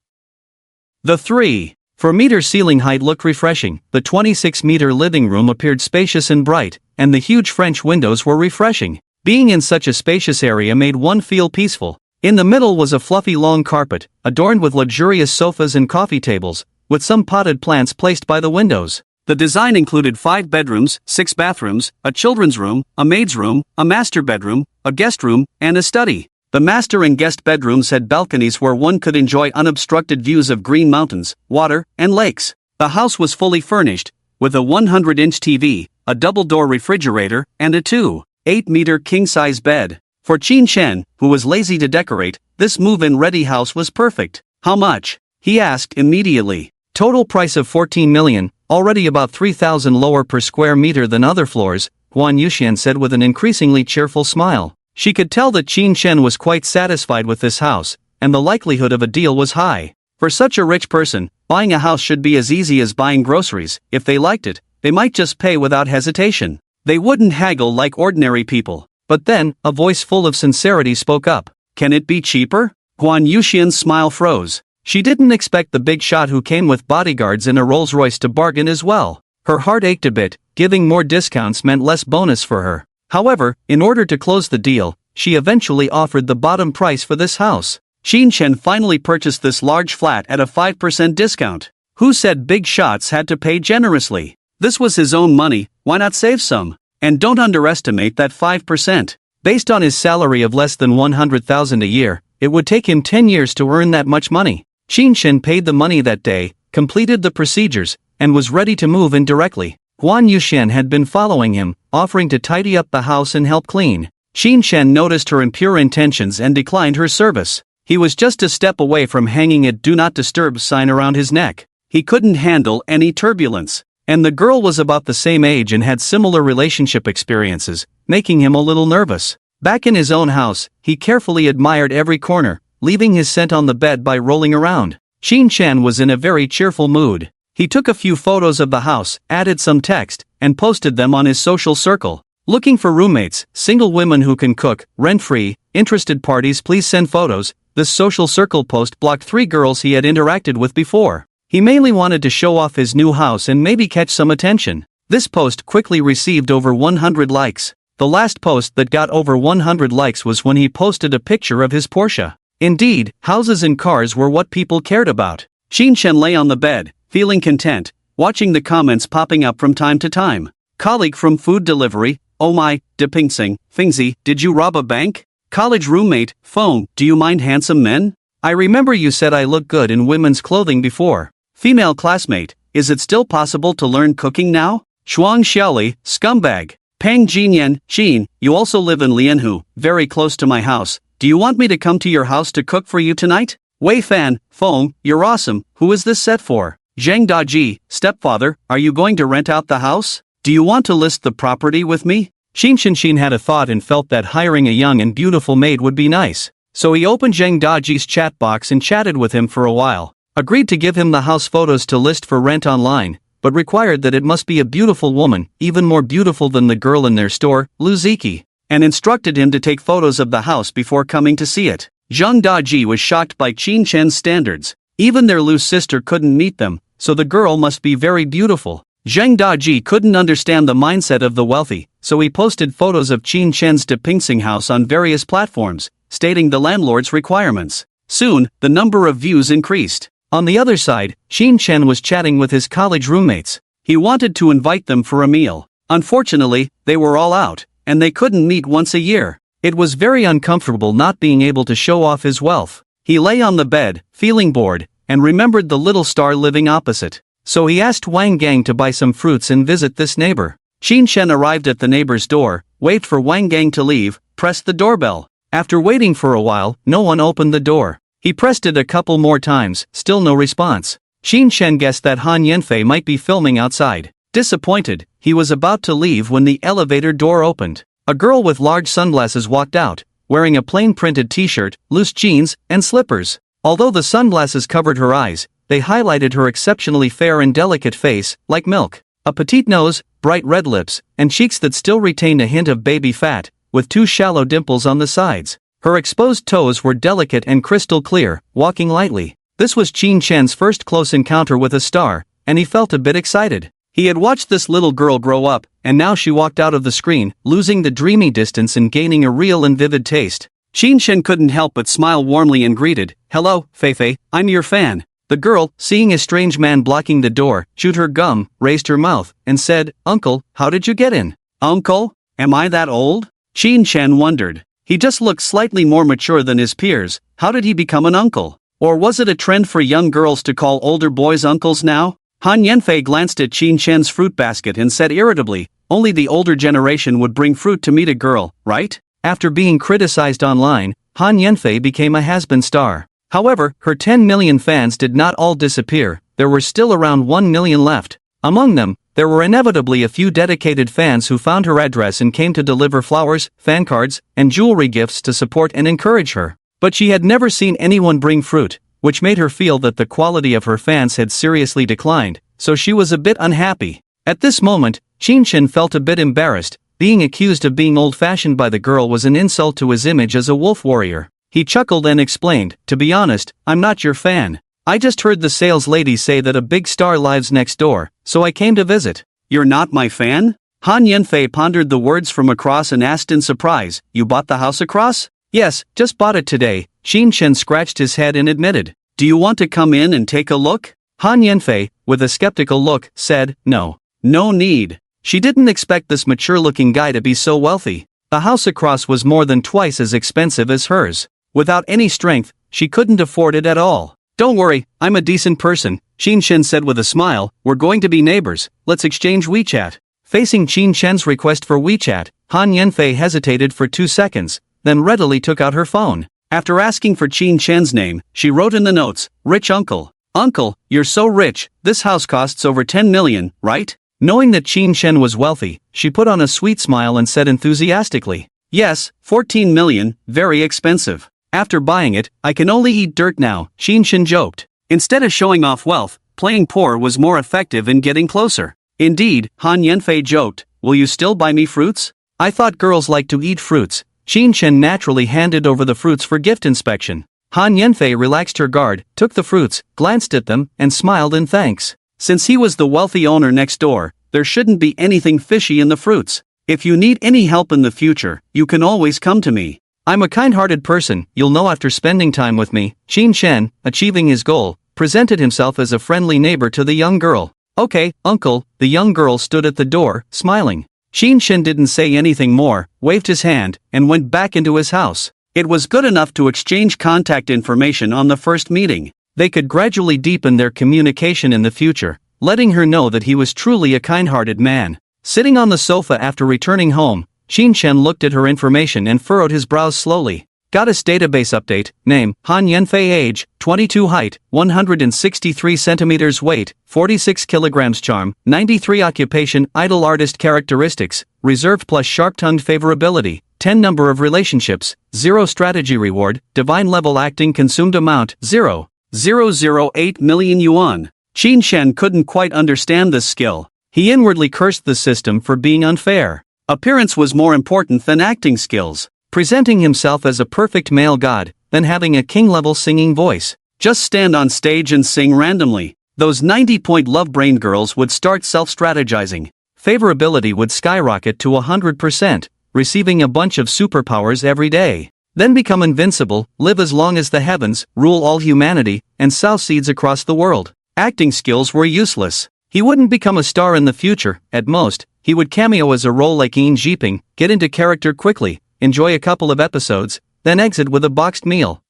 The 3.4-meter ceiling height looked refreshing, the 26-meter living room appeared spacious and bright, and the huge French windows were refreshing. Being in such a spacious area made one feel peaceful. In the middle was a fluffy long carpet, adorned with luxurious sofas and coffee tables, with some potted plants placed by the windows. The design included 5 bedrooms, 6 bathrooms, a children's room, a maid's room, a master bedroom, a guest room, and a study. The master and guest bedrooms had balconies where one could enjoy unobstructed views of green mountains, water, and lakes. The house was fully furnished, with a 100-inch TV, a double-door refrigerator, and a 2.8-meter king-size bed. For Xin Chen, who was lazy to decorate, this move-in-ready house was perfect. How much? He asked immediately. Total price of 14 million, already about 3,000 lower per square meter than other floors, Guan Yuxian said with an increasingly cheerful smile. She could tell that Xin Chen was quite satisfied with this house, and the likelihood of a deal was high. For such a rich person, buying a house should be as easy as buying groceries. If they liked it, they might just pay without hesitation. They wouldn't haggle like ordinary people. But then, a voice full of sincerity spoke up. Can it be cheaper? Guan Yuxian's smile froze. She didn't expect the big shot who came with bodyguards in a Rolls-Royce to bargain as well. Her heart ached a bit, giving more discounts meant less bonus for her. However, in order to close the deal, she eventually offered the bottom price for this house. Shin Chen finally purchased this large flat at a 5% discount. Who said big shots had to pay generously? This was his own money, why not save some? And don't underestimate that 5%. Based on his salary of less than 100,000 a year, it would take him 10 years to earn that much money. Shin Chen paid the money that day, completed the procedures, and was ready to move in directly. Huan Yushen had been following him, offering to tidy up the house and help clean. Shin Chen noticed her impure intentions and declined her service. He was just a step away from hanging a "Do Not Disturb" sign around his neck. He couldn't handle any turbulence. And the girl was about the same age and had similar relationship experiences, making him a little nervous. Back in his own house, he carefully admired every corner, leaving his scent on the bed by rolling around. Shin Chen was in a very cheerful mood. He took a few photos of the house, added some text, and posted them on his social circle. Looking for roommates, single women who can cook, rent-free, interested parties please send photos. This social circle post blocked 3 girls he had interacted with before. He mainly wanted to show off his new house and maybe catch some attention. This post quickly received over 100 likes. The last post that got over 100 likes was when he posted a picture of his Porsche. Indeed, houses and cars were what people cared about. Shin Chen lay on the bed, feeling content, watching the comments popping up from time to time. Colleague from food delivery, "Oh my, Depingsing, Fingzi, did you rob a bank?" College roommate, "Phone, do you mind handsome men? I remember you said I look good in women's clothing before." Female classmate, "Is it still possible to learn cooking now?" Shuang Xiaoli, "Scumbag. Pang Jinyan, Jin, you also live in Lianhu, very close to my house. Do you want me to come to your house to cook for you tonight?" Wei Fan, "Feng, you're awesome, who is this set for?" Zhang Daji, "Stepfather, are you going to rent out the house? Do you want to list the property with me?" Shin Chen had a thought and felt that hiring a young and beautiful maid would be nice. So he opened Zhang Daji's chat box and chatted with him for a while. Agreed to give him the house photos to list for rent online, but required that it must be a beautiful woman, even more beautiful than the girl in their store, Lu Ziki, and instructed him to take photos of the house before coming to see it. Zhang Daji was shocked by Qin Chen's standards. Even their Lu's sister couldn't meet them, so the girl must be very beautiful. Zhang Daji couldn't understand the mindset of the wealthy, so he posted photos of Qin Chen's Depingsing house on various platforms, stating the landlord's requirements. Soon, the number of views increased. On the other side, Qin Chen was chatting with his college roommates. He wanted to invite them for a meal. Unfortunately, they were all out, and they couldn't meet once a year. It was very uncomfortable not being able to show off his wealth. He lay on the bed, feeling bored, and remembered the little star living opposite. So he asked Wang Gang to buy some fruits and visit this neighbor. Qin Chen arrived at the neighbor's door, waited for Wang Gang to leave, pressed the doorbell. After waiting for a while, no one opened the door. He pressed it a couple more times, still no response. Qin Chen guessed that Han Yanfei might be filming outside. Disappointed, he was about to leave when the elevator door opened. A girl with large sunglasses walked out, wearing a plain printed t-shirt, loose jeans, and slippers. Although the sunglasses covered her eyes, they highlighted her exceptionally fair and delicate face, like milk. A petite nose, bright red lips, and cheeks that still retained a hint of baby fat, with 2 shallow dimples on the sides. Her exposed toes were delicate and crystal clear, walking lightly. This was Qin Chen's first close encounter with a star, and he felt a bit excited. He had watched this little girl grow up, and now she walked out of the screen, losing the dreamy distance and gaining a real and vivid taste. Qin Chen couldn't help but smile warmly and greeted, "Hello, Feifei, I'm your fan." The girl, seeing a strange man blocking the door, chewed her gum, raised her mouth, and said, "Uncle, how did you get in?" "Uncle? Am I that old?" Qin Chen wondered. He just looked slightly more mature than his peers. How did he become an uncle? Or was it a trend for young girls to call older boys uncles now? Han Yanfei glanced at Qin Chen's fruit basket and said irritably, "Only the older generation would bring fruit to meet a girl, right?" After being criticized online, Han Yanfei became a has-been star. However, her 10 million fans did not all disappear. There were still around 1 million left. Among them, there were inevitably a few dedicated fans who found her address and came to deliver flowers, fan cards, and jewelry gifts to support and encourage her. But she had never seen anyone bring fruit, which made her feel that the quality of her fans had seriously declined, so she was a bit unhappy. At this moment, Qin Chen felt a bit embarrassed. Being accused of being old-fashioned by the girl was an insult to his image as a wolf warrior. He chuckled and explained, "To be honest, I'm not your fan. I just heard the sales lady say that a big star lives next door, so I came to visit. You're not my fan? Han Yanfei pondered the words from across and asked in surprise, you bought the house across? Yes, just bought it today, Xin Shen scratched his head and admitted. Do you want to come in and take a look? Han Yanfei, with a skeptical look, said, no. No need. She didn't expect this mature-looking guy to be so wealthy. The house across was more than twice as expensive as hers. Without any strength, she couldn't afford it at all. Don't worry, I'm a decent person, Xin Shen said with a smile, we're going to be neighbors, let's exchange WeChat. Facing Xin Shen's request for WeChat, Han Yanfei hesitated for 2 seconds, then readily took out her phone. After asking for Xin Shen's name, she wrote in the notes, Rich Uncle. Uncle, you're so rich, this house costs over 10 million, right? Knowing that Xin Shen was wealthy, she put on a sweet smile and said enthusiastically, yes, 14 million, very expensive. After buying it, I can only eat dirt now, Xin Shen joked. Instead of showing off wealth, playing poor was more effective in getting closer. Indeed, Han Yanfei joked, will you still buy me fruits? I thought girls like to eat fruits. Xin Shen naturally handed over the fruits for gift inspection. Han Yanfei relaxed her guard, took the fruits, glanced at them, and smiled in thanks. Since he was the wealthy owner next door, there shouldn't be anything fishy in the fruits. If you need any help in the future, you can always come to me. I'm a kind-hearted person, you'll know after spending time with me. Xin Shen, achieving his goal, presented himself as a friendly neighbor to the young girl. Okay, uncle, the young girl stood at the door, smiling. Xin Shen didn't say anything more, waved his hand, and went back into his house. It was good enough to exchange contact information on the first meeting. They could gradually deepen their communication in the future, letting her know that he was truly a kind-hearted man. Sitting on the sofa after returning home, Xin Shen looked at her information and furrowed his brows slowly. Got his database update, name, Han Yanfei age, 22 height, 163 centimeters weight, 46 kilograms charm, 93 occupation, idol artist characteristics, reserved plus sharp-tongued favorability, 10 number of relationships, 0 strategy reward, divine level acting consumed amount, 0.008 million yuan. Xin Shen couldn't quite understand this skill. He inwardly cursed the system for being unfair. Appearance was more important than acting skills. Presenting himself as a perfect male god, then having a king-level singing voice. Just stand on stage and sing randomly. Those 90-point love-brain girls would start self-strategizing. Favorability would skyrocket to 100%, receiving a bunch of superpowers every day. Then become invincible, live as long as the heavens, rule all humanity, and sow seeds across the world. Acting skills were useless. He wouldn't become a star in the future, at most, he would cameo as a role like Yin Jiping, get into character quickly, enjoy a couple of episodes, then exit with a boxed meal.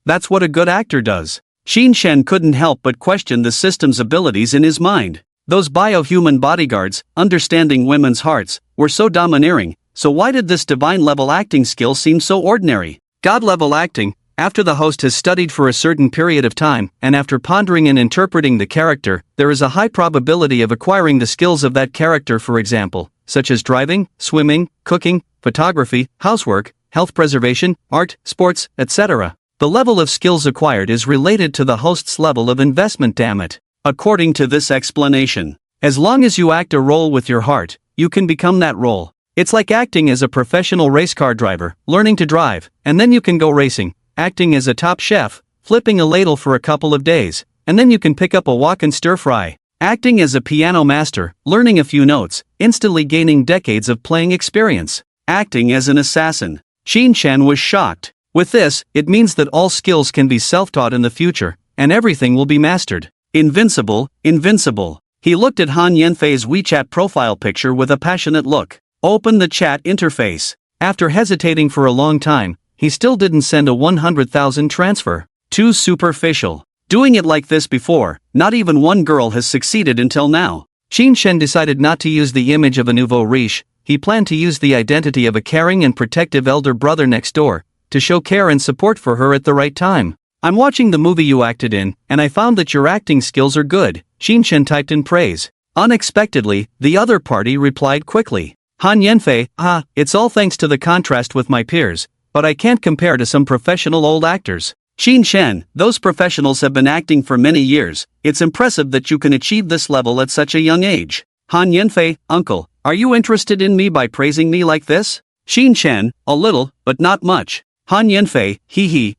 That's what a good actor does. Xin Shen couldn't help but question the system's abilities in his mind. Those bio-human bodyguards, understanding women's hearts, were so domineering, so why did this divine-level acting skill seem so ordinary? God-level acting, after the host has studied for a certain period of time, and after pondering and interpreting the character, there is a high probability of acquiring the skills of that character, for example, such as driving, swimming, cooking, photography, housework, health preservation, art, sports, etc. The level of skills acquired is related to the host's level of investment, damn it. According to this explanation, as long as you act a role with your heart, you can become that role. It's like acting as a professional race car driver, learning to drive, and then you can go racing. Acting as a top chef, flipping a ladle for a couple of days, and then you can pick up a wok and stir fry. Acting as a piano master, learning a few notes, instantly gaining decades of playing experience. Acting as an assassin. Xin Shen was shocked. With this, it means that all skills can be self-taught in the future, and everything will be mastered. Invincible, invincible. He looked at Han Yanfei's WeChat profile picture with a passionate look. Open the chat interface. After hesitating for a long time, he still didn't send a 100,000 transfer. Too superficial. Doing it like this before, not even one girl has succeeded until now. Xin Shen decided not to use the image of a nouveau riche, he planned to use the identity of a caring and protective elder brother next door, to show care and support for her at the right time. I'm watching the movie you acted in, and I found that your acting skills are good, Xin Shen typed in praise. Unexpectedly, the other party replied quickly. Han Yanfei, it's all thanks to the contrast with my peers, but I can't compare to some professional old actors. Xin Shen, those professionals have been acting for many years, it's impressive that you can achieve this level at such a young age. Han Yanfei, uncle, are you interested in me by praising me like this? Xin Shen, a little, but not much. Han Yanfei,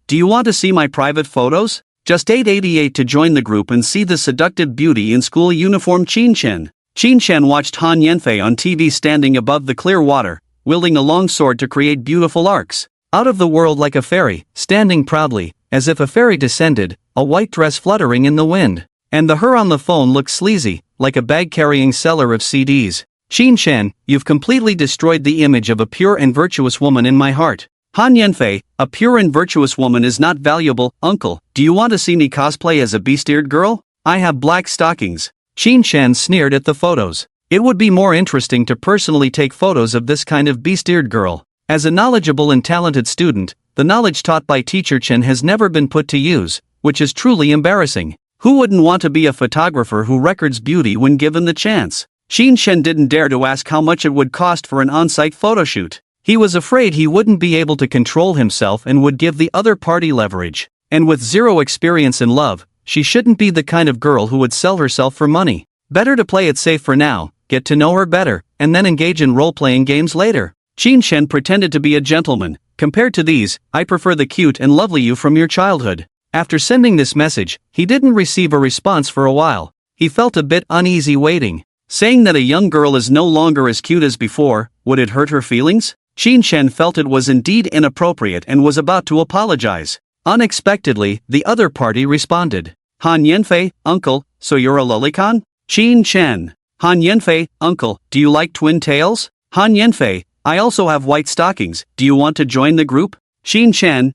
do you want to see my private photos? Just 888 to join the group and see the seductive beauty in school uniform Qin Chen. Qin Chen watched Han Yanfei on TV standing above the clear water, wielding a long sword to create beautiful arcs. Out of the world like a fairy, standing proudly, as if a fairy descended, a white dress fluttering in the wind. And the her on the phone looked sleazy, like a bag-carrying seller of CDs. Qin Chen, you've completely destroyed the image of a pure and virtuous woman in my heart. Han Yanfei, a pure and virtuous woman is not valuable, uncle. Do you want to see me cosplay as a beast-eared girl? I have black stockings. Qin Chen sneered at the photos. It would be more interesting to personally take photos of this kind of beast-eared girl. As a knowledgeable and talented student, the knowledge taught by teacher Chen has never been put to use, which is truly embarrassing. Who wouldn't want to be a photographer who records beauty when given the chance? Qin Chen didn't dare to ask how much it would cost for an on-site photoshoot. He was afraid he wouldn't be able to control himself and would give the other party leverage. And with zero experience in love, she shouldn't be the kind of girl who would sell herself for money. Better to play it safe for now, get to know her better, and then engage in role-playing games later. Qin Chen pretended to be a gentleman. Compared to these, I prefer the cute and lovely you from your childhood. After sending this message, he didn't receive a response for a while. He felt a bit uneasy waiting. Saying that a young girl is no longer as cute as before, would it hurt her feelings? Qin Chen felt it was indeed inappropriate and was about to apologize. Unexpectedly, the other party responded. Han Yanfei, uncle, so you're a lolicon? Qin Chen. Han Yanfei, uncle, do you like twin tails? Han Yanfei, I also have white stockings, do you want to join the group? Qin Chen,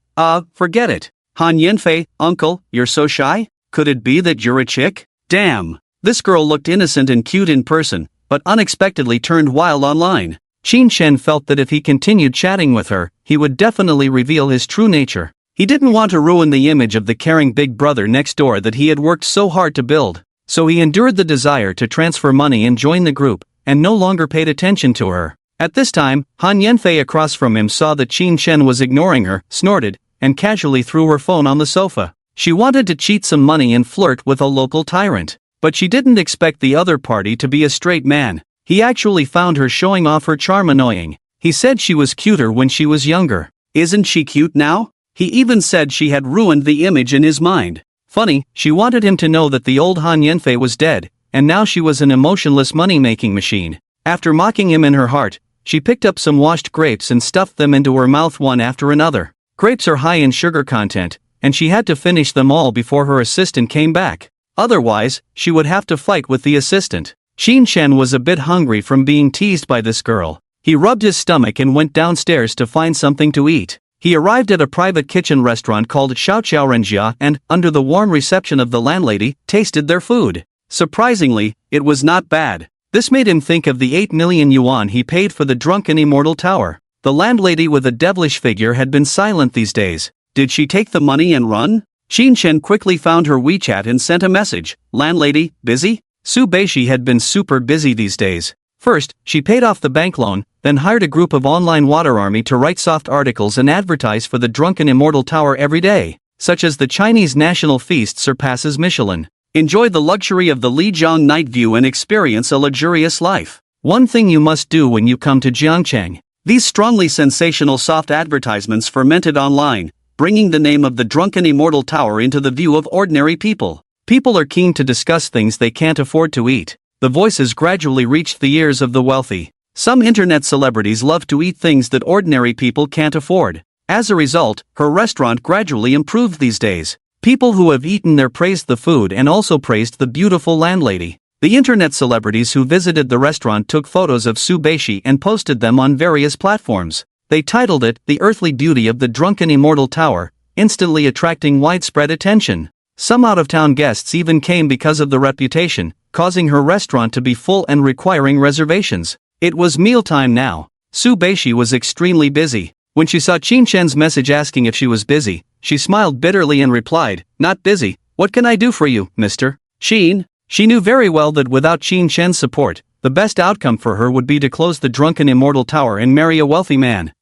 forget it. Han Yanfei, uncle, you're so shy? Could it be that you're a chick? Damn. This girl looked innocent and cute in person, but unexpectedly turned wild online. Qin Chen felt that if he continued chatting with her, he would definitely reveal his true nature. He didn't want to ruin the image of the caring big brother next door that he had worked so hard to build. So he endured the desire to transfer money and join the group, and no longer paid attention to her. At this time, Han Yanfei across from him saw that Qin Chen was ignoring her, snorted, and casually threw her phone on the sofa. She wanted to cheat some money and flirt with a local tyrant. But she didn't expect the other party to be a straight man. He actually found her showing off her charm annoying. He said she was cuter when she was younger. Isn't she cute now? He even said she had ruined the image in his mind. Funny, she wanted him to know that the old Han Yanfei was dead, and now she was an emotionless money-making machine. After mocking him in her heart, she picked up some washed grapes and stuffed them into her mouth one after another. Grapes are high in sugar content, and she had to finish them all before her assistant came back. Otherwise, she would have to fight with the assistant. Qin Chen was a bit hungry from being teased by this girl. He rubbed his stomach and went downstairs to find something to eat. He arrived at a private kitchen restaurant called Xiaoqiaorenjia and, under the warm reception of the landlady, tasted their food. Surprisingly, it was not bad. This made him think of the 8 million yuan he paid for the drunken immortal tower. The landlady with a devilish figure had been silent these days. Did she take the money and run? Qin Chen quickly found her WeChat and sent a message. Landlady, busy? Su Beishi had been super busy these days. First, she paid off the bank loan, then hired a group of online water army to write soft articles and advertise for the drunken immortal tower every day, such as the Chinese national feast surpasses Michelin. Enjoy the luxury of the Lijiang night view and experience a luxurious life. One thing you must do when you come to Jiangcheng. These strongly sensational soft advertisements fermented online, bringing the name of the drunken immortal tower into the view of ordinary people. People are keen to discuss things they can't afford to eat. The voices gradually reached the ears of the wealthy. Some internet celebrities love to eat things that ordinary people can't afford. As a result, her restaurant gradually improved these days. People who have eaten there praised the food and also praised the beautiful landlady. The internet celebrities who visited the restaurant took photos of Su Beishi and posted them on various platforms. They titled it, "The Earthly Beauty of the Drunken Immortal Tower," instantly attracting widespread attention. Some out-of-town guests even came because of the reputation, causing her restaurant to be full and requiring reservations. It was mealtime now. Su Beishi was extremely busy. When she saw Qin Chen's message asking if she was busy, she smiled bitterly and replied, "Not busy. What can I do for you, Mr. Qin?" She knew very well that without Qin Chen's support, the best outcome for her would be to close the drunken immortal tower and marry a wealthy man.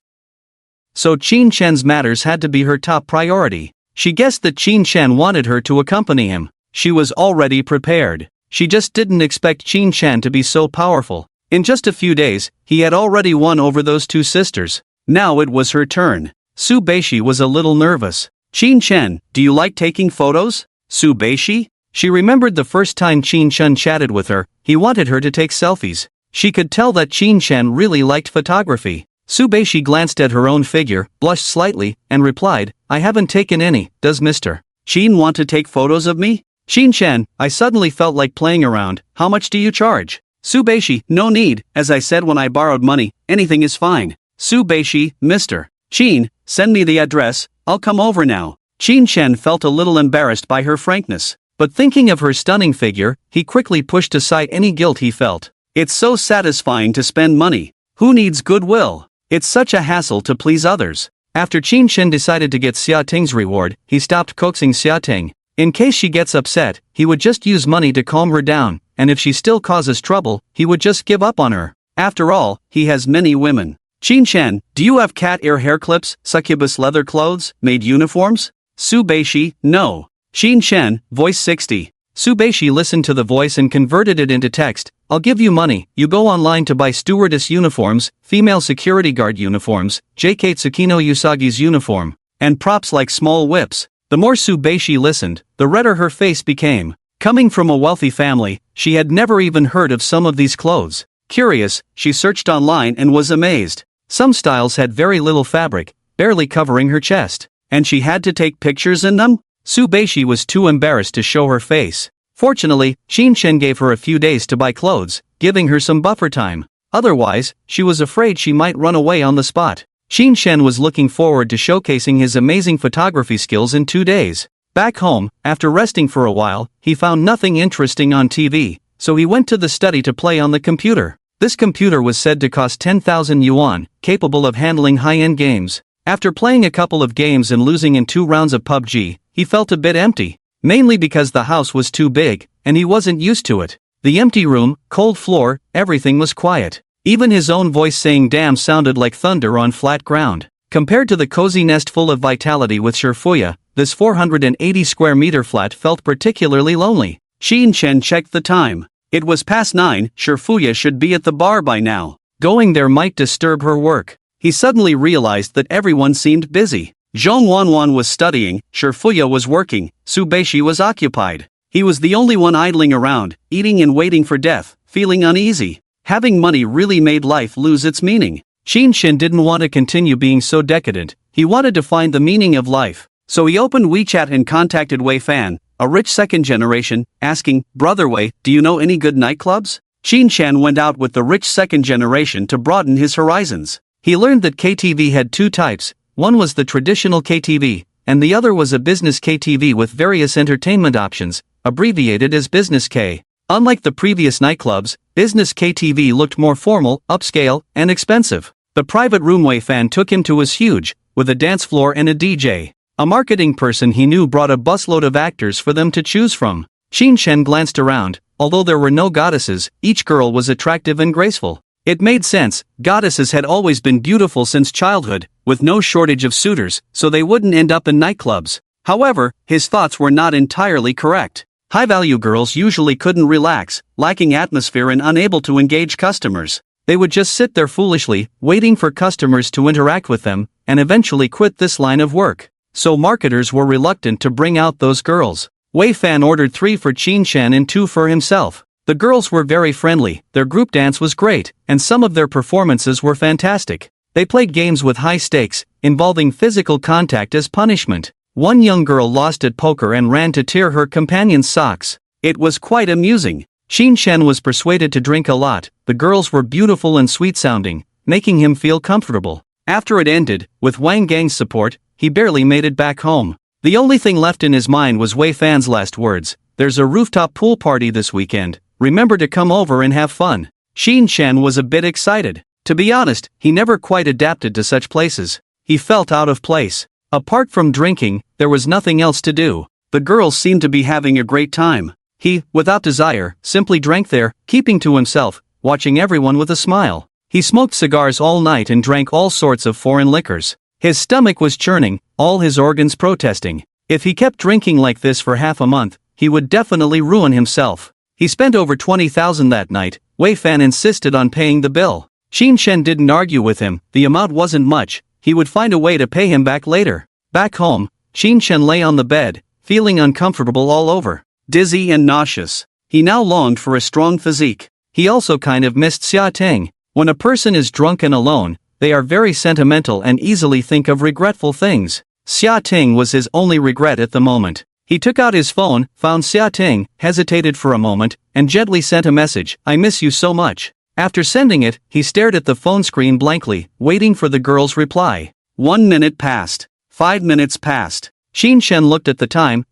So Qin Chen's matters had to be her top priority. She guessed that Qin Chen wanted her to accompany him. She was already prepared. She just didn't expect Qin Chen to be so powerful. In just a few days, he had already won over those two sisters. Now it was her turn. Su Beishi was a little nervous. Qin Chen, do you like taking photos? Su Beishi? She remembered the first time Qin Chen chatted with her, he wanted her to take selfies. She could tell that Qin Chen really liked photography. Su Beishi glanced at her own figure, blushed slightly, and replied, I haven't taken any, does Mr. Qin want to take photos of me? Qin Chen, I suddenly felt like playing around, how much do you charge? Su Beishi, no need, as I said when I borrowed money, anything is fine. Su Beishi, Mr. Qin, send me the address, I'll come over now. Qin Chen felt a little embarrassed by her frankness, but thinking of her stunning figure, he quickly pushed aside any guilt he felt. It's so satisfying to spend money. Who needs goodwill? It's such a hassle to please others. After Qin Chen decided to get Xia Ting's reward, he stopped coaxing Xia Ting. In case she gets upset, he would just use money to calm her down, and if she still causes trouble, he would just give up on her. After all, he has many women. Qin Chen, do you have cat ear hair clips, succubus leather clothes, maid uniforms? Su Beishi, no. Qin Chen, voice 60. Su Beishi listened to the voice and converted it into text. I'll give you money, you go online to buy stewardess uniforms, female security guard uniforms, JK Tsukino Usagi's uniform, and props like small whips. The more Su Beishi listened, the redder her face became. Coming from a wealthy family, she had never even heard of some of these clothes. Curious, she searched online and was amazed. Some styles had very little fabric, barely covering her chest, and she had to take pictures in them? Su Beishi was too embarrassed to show her face. Fortunately, Qin Chen gave her a few days to buy clothes, giving her some buffer time. Otherwise, she was afraid she might run away on the spot. Qin Chen was looking forward to showcasing his amazing photography skills in 2 days. Back home, after resting for a while, he found nothing interesting on TV, so he went to the study to play on the computer. This computer was said to cost 10,000 yuan, capable of handling high-end games. After playing a couple of games and losing in 2 rounds of PUBG, he felt a bit empty. Mainly because the house was too big, and he wasn't used to it. The empty room, cold floor, everything was quiet. Even his own voice saying damn sounded like thunder on flat ground. Compared to the cozy nest full of vitality with Shifuya, this 480 square meter flat felt particularly lonely. Qin Chen checked the time. It was past 9, Shifuya should be at the bar by now. Going there might disturb her work. He suddenly realized that everyone seemed busy. Zhong Wanwan was studying, Shifuya was working, Su Beishi was occupied. He was the only one idling around, eating and waiting for death, feeling uneasy. Having money really made life lose its meaning. Qin Chen didn't want to continue being so decadent, he wanted to find the meaning of life. So he opened WeChat and contacted Wei Fan, a rich second generation, asking, Brother Wei, do you know any good nightclubs? Qin Chen went out with the rich second generation to broaden his horizons. He learned that KTV had 2 types. One was the traditional KTV, and the other was a business KTV with various entertainment options, abbreviated as Business K. Unlike the previous nightclubs, Business KTV looked more formal, upscale, and expensive. The private room Wei Fan took him to was huge, with a dance floor and a DJ. A marketing person he knew brought a busload of actors for them to choose from. Qin Chen glanced around. Although there were no goddesses, each girl was attractive and graceful. It made sense, goddesses had always been beautiful since childhood, with no shortage of suitors, so they wouldn't end up in nightclubs. However, his thoughts were not entirely correct. High-value girls usually couldn't relax, lacking atmosphere and unable to engage customers. They would just sit there foolishly, waiting for customers to interact with them, and eventually quit this line of work. So marketers were reluctant to bring out those girls. Wei Fan ordered 3 for Qin Chen and 2 for himself. The girls were very friendly, their group dance was great, and some of their performances were fantastic. They played games with high stakes, involving physical contact as punishment. One young girl lost at poker and ran to tear her companion's socks. It was quite amusing. Qin Chen was persuaded to drink a lot. The girls were beautiful and sweet-sounding, making him feel comfortable. After it ended, with Wang Gang's support, he barely made it back home. The only thing left in his mind was Wei Fan's last words. There's a rooftop pool party this weekend. Remember to come over and have fun. Qin Chen was a bit excited. To be honest, he never quite adapted to such places. He felt out of place. Apart from drinking, there was nothing else to do. The girls seemed to be having a great time. He, without desire, simply drank there, keeping to himself, watching everyone with a smile. He smoked cigars all night and drank all sorts of foreign liquors. His stomach was churning, all his organs protesting. If he kept drinking like this for half a month, he would definitely ruin himself. He spent over 20,000 that night. Wei Fan insisted on paying the bill. Qin Chen didn't argue with him, the amount wasn't much, he would find a way to pay him back later. Back home, Qin Shen lay on the bed, feeling uncomfortable all over, dizzy and nauseous. He now longed for a strong physique. He also kind of missed Xia Ting. When a person is drunk and alone, they are very sentimental and easily think of regretful things. Xia Ting was his only regret at the moment. He took out his phone, found Xia Ting, hesitated for a moment, and gently sent a message, "I miss you so much." After sending it, he stared at the phone screen blankly, waiting for the girl's reply. 1 minute passed. 5 minutes passed. Qin Shen looked at the time,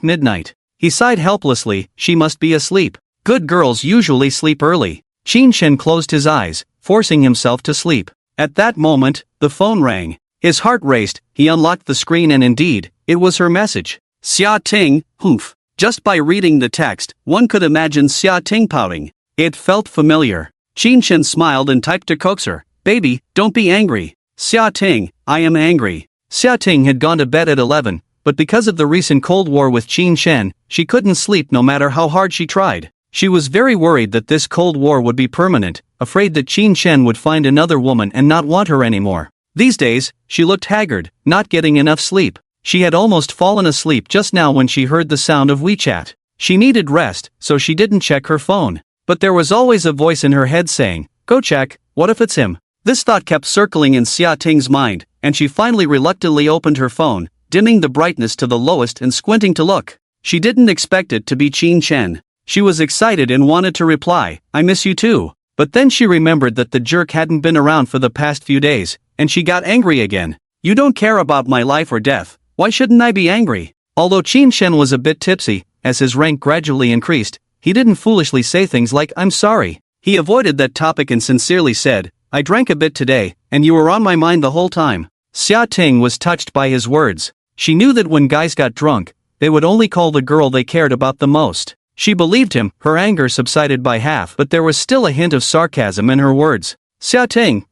midnight. He sighed helplessly, she must be asleep. Good girls usually sleep early. Qin Shen closed his eyes, forcing himself to sleep. At that moment, the phone rang. His heart raced, he unlocked the screen and indeed, it was her message. Xia Ting, humph. Just by reading the text, one could imagine Xia Ting pouting. It felt familiar. Qin Shen smiled and typed to coax her, "Baby, don't be angry." "Xia Ting, I am angry." Xia Ting had gone to bed at 11, but because of the recent Cold War with Qin Shen, she couldn't sleep no matter how hard she tried. She was very worried that this Cold War would be permanent, afraid that Qin Shen would find another woman and not want her anymore. These days, she looked haggard, not getting enough sleep. She had almost fallen asleep just now when she heard the sound of WeChat. She needed rest, so she didn't check her phone. But there was always a voice in her head saying, "Go check, what if it's him?" This thought kept circling in Xia Ting's mind, and she finally reluctantly opened her phone, dimming the brightness to the lowest and squinting to look. She didn't expect it to be Qin Shen. She was excited and wanted to reply, "I miss you too." But then she remembered that the jerk hadn't been around for the past few days, and she got angry again. "You don't care about my life or death. Why shouldn't I be angry?" Although Qin Shen was a bit tipsy, as his rank gradually increased, he didn't foolishly say things like, "I'm sorry." He avoided that topic and sincerely said, "I drank a bit today, and you were on my mind the whole time." Xia Ting was touched by his words. She knew that when guys got drunk, they would only call the girl they cared about the most. She believed him, her anger subsided by half, but there was still a hint of sarcasm in her words. "Xia Ting,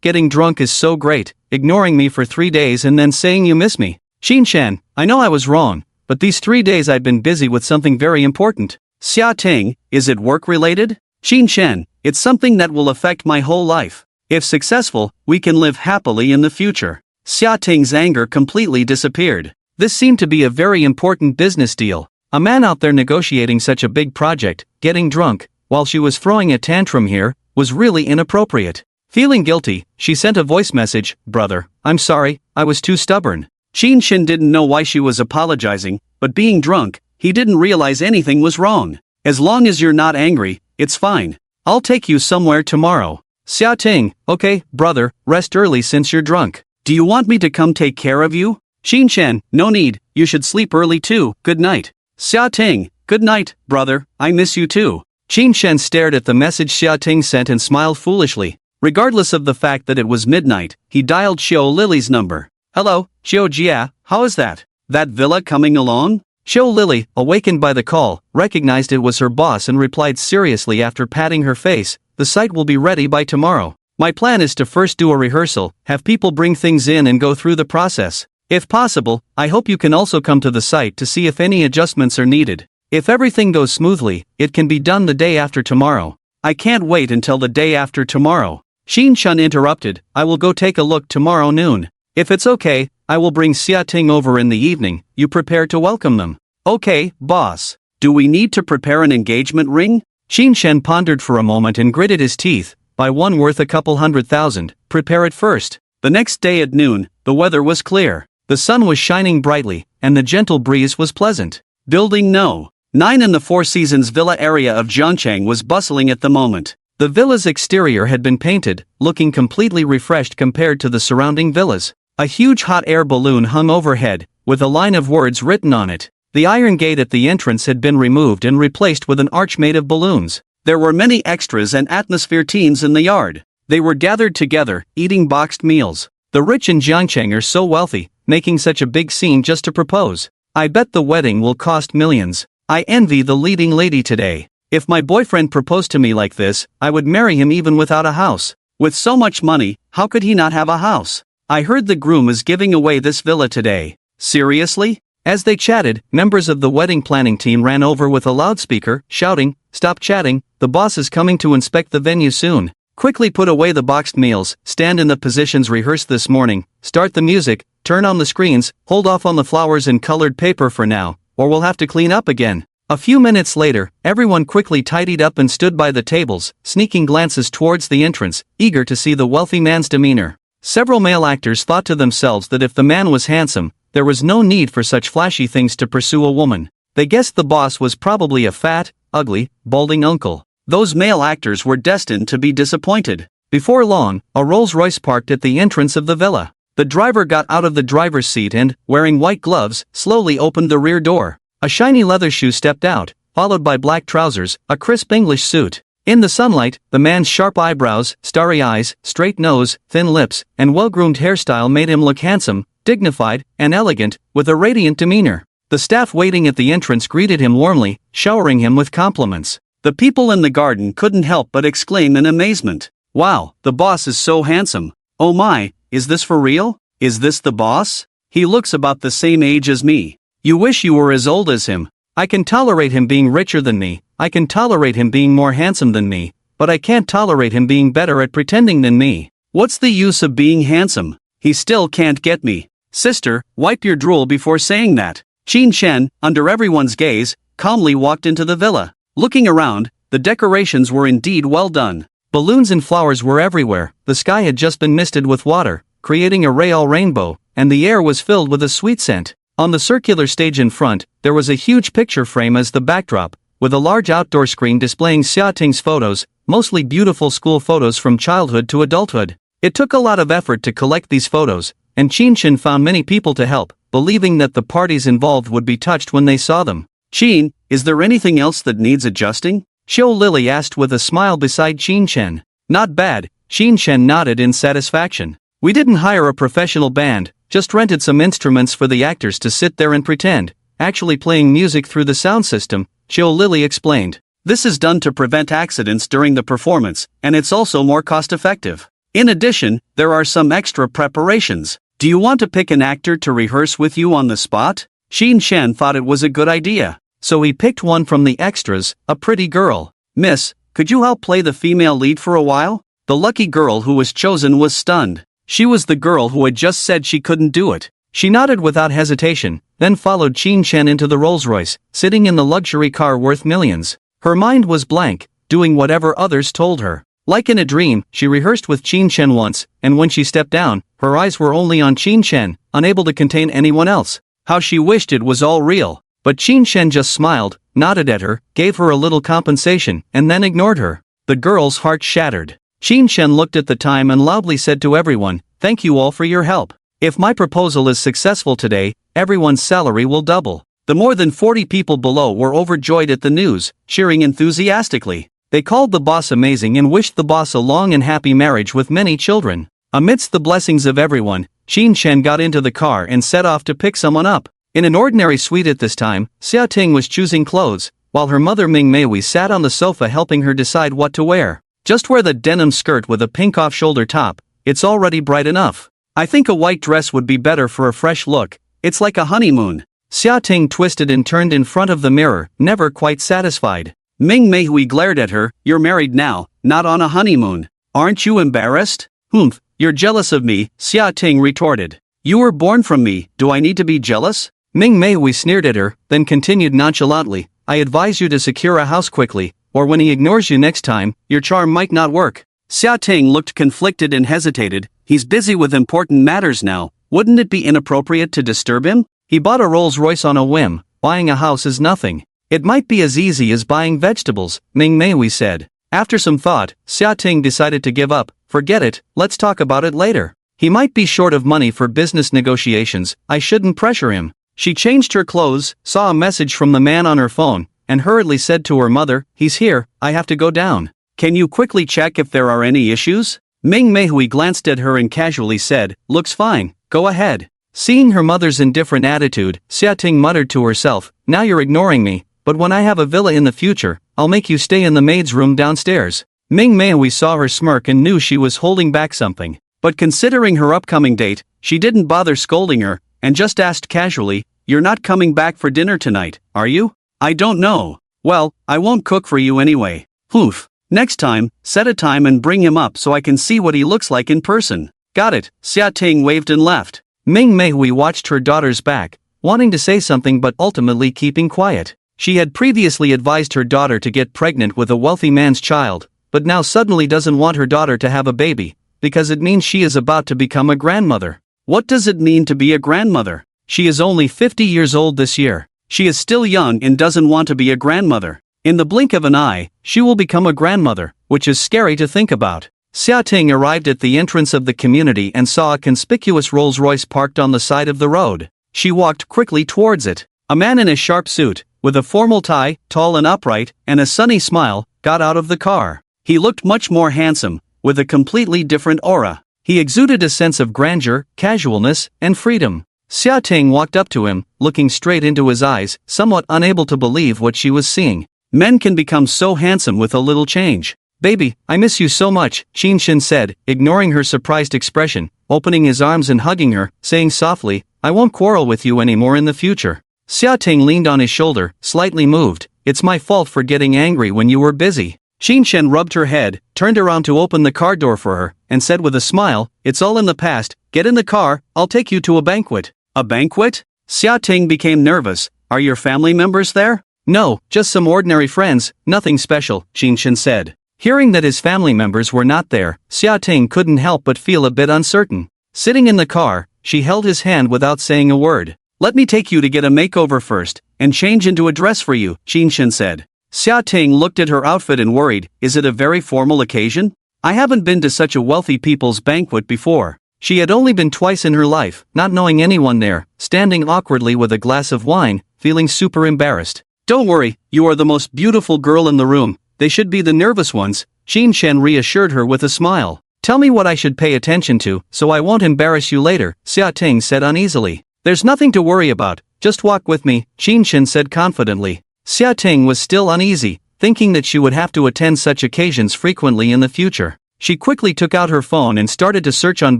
getting drunk is so great, ignoring me for 3 days and then saying you miss me. Qin Shen, I know I was wrong, but these 3 days I've been busy with something very important." "Xia Ting, is it work-related?" "Qin Shen, it's something that will affect my whole life. If successful, we can live happily in the future." Xia Ting's anger completely disappeared. This seemed to be a very important business deal. A man out there negotiating such a big project, getting drunk, while she was throwing a tantrum here, was really inappropriate. Feeling guilty, she sent a voice message, "Brother, I'm sorry, I was too stubborn." Qin Shen didn't know why she was apologizing, but being drunk, he didn't realize anything was wrong. "As long as you're not angry, it's fine. I'll take you somewhere tomorrow." "Xia Ting, okay, brother, rest early since you're drunk." "Do you want me to come take care of you?" "Qin Shen, no need, you should sleep early too, good night." "Xia Ting, good night, brother, I miss you too." Qin Shen stared at the message Xia Ting sent and smiled foolishly. Regardless of the fact that it was midnight, he dialed Xiao Lily's number. "Hello, Xiao Jia, how is that? That villa coming along?" Xiao Lily, awakened by the call, recognized it was her boss and replied seriously after patting her face, "The site will be ready by tomorrow. My plan is to first do a rehearsal, have people bring things in and go through the process. If possible, I hope you can also come to the site to see if any adjustments are needed. If everything goes smoothly, it can be done the day after tomorrow." "I can't wait until the day after tomorrow." Qin Shen interrupted, "I will go take a look tomorrow noon. If it's okay, I will bring Xia Ting over in the evening, you prepare to welcome them." "Okay, boss. Do we need to prepare an engagement ring?" Qin Shen pondered for a moment and gritted his teeth, "Buy one worth a couple $100,000, prepare it first." The next day at noon, the weather was clear. The sun was shining brightly, and the gentle breeze was pleasant. Building No. 9 in the Four Seasons Villa area of Zhangchang was bustling at the moment. The villa's exterior had been painted, looking completely refreshed compared to the surrounding villas. A huge hot air balloon hung overhead, with a line of words written on it. The iron gate at the entrance had been removed and replaced with an arch made of balloons. There were many extras and atmosphere teens in the yard. They were gathered together, eating boxed meals. The rich in Jiangcheng are so wealthy, making such a big scene just to propose. I bet the wedding will cost millions. I envy the leading lady today. If my boyfriend proposed to me like this, I would marry him even without a house. With so much money, how could he not have a house? I heard the groom is giving away this villa today. Seriously? As they chatted, members of the wedding planning team ran over with a loudspeaker, shouting, "Stop chatting, the boss is coming to inspect the venue soon. Quickly put away the boxed meals, stand in the positions rehearsed this morning, start the music, turn on the screens, hold off on the flowers and colored paper for now, or we'll have to clean up again." A few minutes later, everyone quickly tidied up and stood by the tables, sneaking glances towards the entrance, eager to see the wealthy man's demeanor. Several male actors thought to themselves that if the man was handsome, there was no need for such flashy things to pursue a woman. They guessed the boss was probably a fat, ugly, balding uncle. Those male actors were destined to be disappointed. Before long, a Rolls-Royce parked at the entrance of the villa. The driver got out of the driver's seat and, wearing white gloves, slowly opened the rear door. A shiny leather shoe stepped out, followed by black trousers, a crisp English suit. In the sunlight, the man's sharp eyebrows, starry eyes, straight nose, thin lips, and well-groomed hairstyle made him look handsome, dignified, and elegant, with a radiant demeanor. The staff waiting at the entrance greeted him warmly, showering him with compliments. The people in the garden couldn't help but exclaim in amazement. "Wow, the boss is so handsome. Oh my, is this for real? Is this the boss? He looks about the same age as me. You wish you were as old as him. I can tolerate him being richer than me, I can tolerate him being more handsome than me, but I can't tolerate him being better at pretending than me. What's the use of being handsome? He still can't get me." "Sister, wipe your drool before saying that." Qin Shen, under everyone's gaze, calmly walked into the villa. Looking around, the decorations were indeed well done. Balloons and flowers were everywhere, the sky had just been misted with water, creating a real rainbow, and the air was filled with a sweet scent. On the circular stage in front, there was a huge picture frame as the backdrop, with a large outdoor screen displaying Xia Ting's photos, mostly beautiful school photos from childhood to adulthood. It took a lot of effort to collect these photos, and Qin Shen found many people to help, believing that the parties involved would be touched when they saw them. "Qin, is there anything else that needs adjusting?" Xiao Lily asked with a smile beside Qin Shen. "Not bad," Qin Shen nodded in satisfaction. "We didn't hire a professional band, just rented some instruments for the actors to sit there and pretend, actually playing music through the sound system," Xiao Lily explained. "This is done to prevent accidents during the performance, and it's also more cost-effective. In addition, there are some extra preparations. Do you want to pick an actor to rehearse with you on the spot?" Qin Shen thought it was a good idea, so he picked one from the extras, a pretty girl. "Miss, could you help play the female lead for a while?" The lucky girl who was chosen was stunned. She was the girl who had just said she couldn't do it. She nodded without hesitation, then followed Qin Shen into the Rolls-Royce, sitting in the luxury car worth millions. Her mind was blank, doing whatever others told her. Like in a dream, she rehearsed with Qin Shen once, and when she stepped down, her eyes were only on Qin Shen, unable to contain anyone else. How she wished it was all real. But Qin Shen just smiled, nodded at her, gave her a little compensation, and then ignored her. The girl's heart shattered. Qin Shen looked at the time and loudly said to everyone, "Thank you all for your help. If my proposal is successful today, everyone's salary will double." The more than 40 people below were overjoyed at the news, cheering enthusiastically. They called the boss amazing and wished the boss a long and happy marriage with many children. Amidst the blessings of everyone, Qin Shen got into the car and set off to pick someone up. In an ordinary suite at this time, Xia Ting was choosing clothes, while her mother Ming Mei sat on the sofa helping her decide what to wear. "Just wear the denim skirt with a pink off-shoulder top, it's already bright enough. I think a white dress would be better for a fresh look, it's like a honeymoon." Xia Ting twisted and turned in front of the mirror, never quite satisfied. Ming Mei glared at her. "You're married now, not on a honeymoon. Aren't you embarrassed?" "Humph, you're jealous of me," Xia Ting retorted. "You were born from me, do I need to be jealous?" Ming Mei sneered at her, then continued nonchalantly, "I advise you to secure a house quickly, or when he ignores you next time, your charm might not work." Xia Ting looked conflicted and hesitated. "He's busy with important matters now, wouldn't it be inappropriate to disturb him? He bought a Rolls-Royce on a whim, buying a house is nothing. It might be as easy as buying vegetables," Ming Mei said. After some thought, Xia Ting decided to give up. "Forget it, let's talk about it later. He might be short of money for business negotiations, I shouldn't pressure him." She changed her clothes, saw a message from the man on her phone, and hurriedly said to her mother, "He's here, I have to go down. Can you quickly check if there are any issues?" Ming Mei glanced at her and casually said, "Looks fine, go ahead." Seeing her mother's indifferent attitude, Xia Ting muttered to herself, "Now you're ignoring me, but when I have a villa in the future, I'll make you stay in the maid's room downstairs." Ming Mei saw her smirk and knew she was holding back something. But considering her upcoming date, she didn't bother scolding her, and just asked casually, "You're not coming back for dinner tonight, are you?" "I don't know." "Well, I won't cook for you anyway." "Poof. Next time, set a time and bring him up so I can see what he looks like in person." "Got it," Xia Ting waved and left. Ming Meihui watched her daughter's back, wanting to say something but ultimately keeping quiet. She had previously advised her daughter to get pregnant with a wealthy man's child, but now suddenly doesn't want her daughter to have a baby, because it means she is about to become a grandmother. What does it mean to be a grandmother? She is only 50 years old this year. She is still young and doesn't want to be a grandmother. In the blink of an eye, she will become a grandmother, which is scary to think about. Xia Ting arrived at the entrance of the community and saw a conspicuous Rolls-Royce parked on the side of the road. She walked quickly towards it. A man in a sharp suit, with a formal tie, tall and upright, and a sunny smile, got out of the car. He looked much more handsome, with a completely different aura. He exuded a sense of grandeur, casualness, and freedom. Xia Ting walked up to him, looking straight into his eyes, somewhat unable to believe what she was seeing. Men can become so handsome with a little change. Baby, I miss you so much, Qin Shin said, ignoring her surprised expression, opening his arms and hugging her, saying softly, I won't quarrel with you anymore in the future. Xia Ting leaned on his shoulder, slightly moved. It's my fault for getting angry when you were busy. Qin Shen rubbed her head, turned around to open the car door for her, and said with a smile, it's all in the past, get in the car, I'll take you to a banquet. A banquet? Xia Ting became nervous. Are your family members there? No, just some ordinary friends, nothing special, Qin Shen said. Hearing that his family members were not there, Xia Ting couldn't help but feel a bit uncertain. Sitting in the car, she held his hand without saying a word. Let me take you to get a makeover first, and change into a dress for you, Qin Shen said. Xia Ting looked at her outfit and worried, is it a very formal occasion? I haven't been to such a wealthy people's banquet before. She had only been twice in her life, not knowing anyone there, standing awkwardly with a glass of wine, feeling super embarrassed. Don't worry, you are the most beautiful girl in the room. They should be the nervous ones, Qin Shen reassured her with a smile. Tell me what I should pay attention to, so I won't embarrass you later, Xia Ting said uneasily. There's nothing to worry about, just walk with me, Qin Shen said confidently. Xia Ting was still uneasy, thinking that she would have to attend such occasions frequently in the future. She quickly took out her phone and started to search on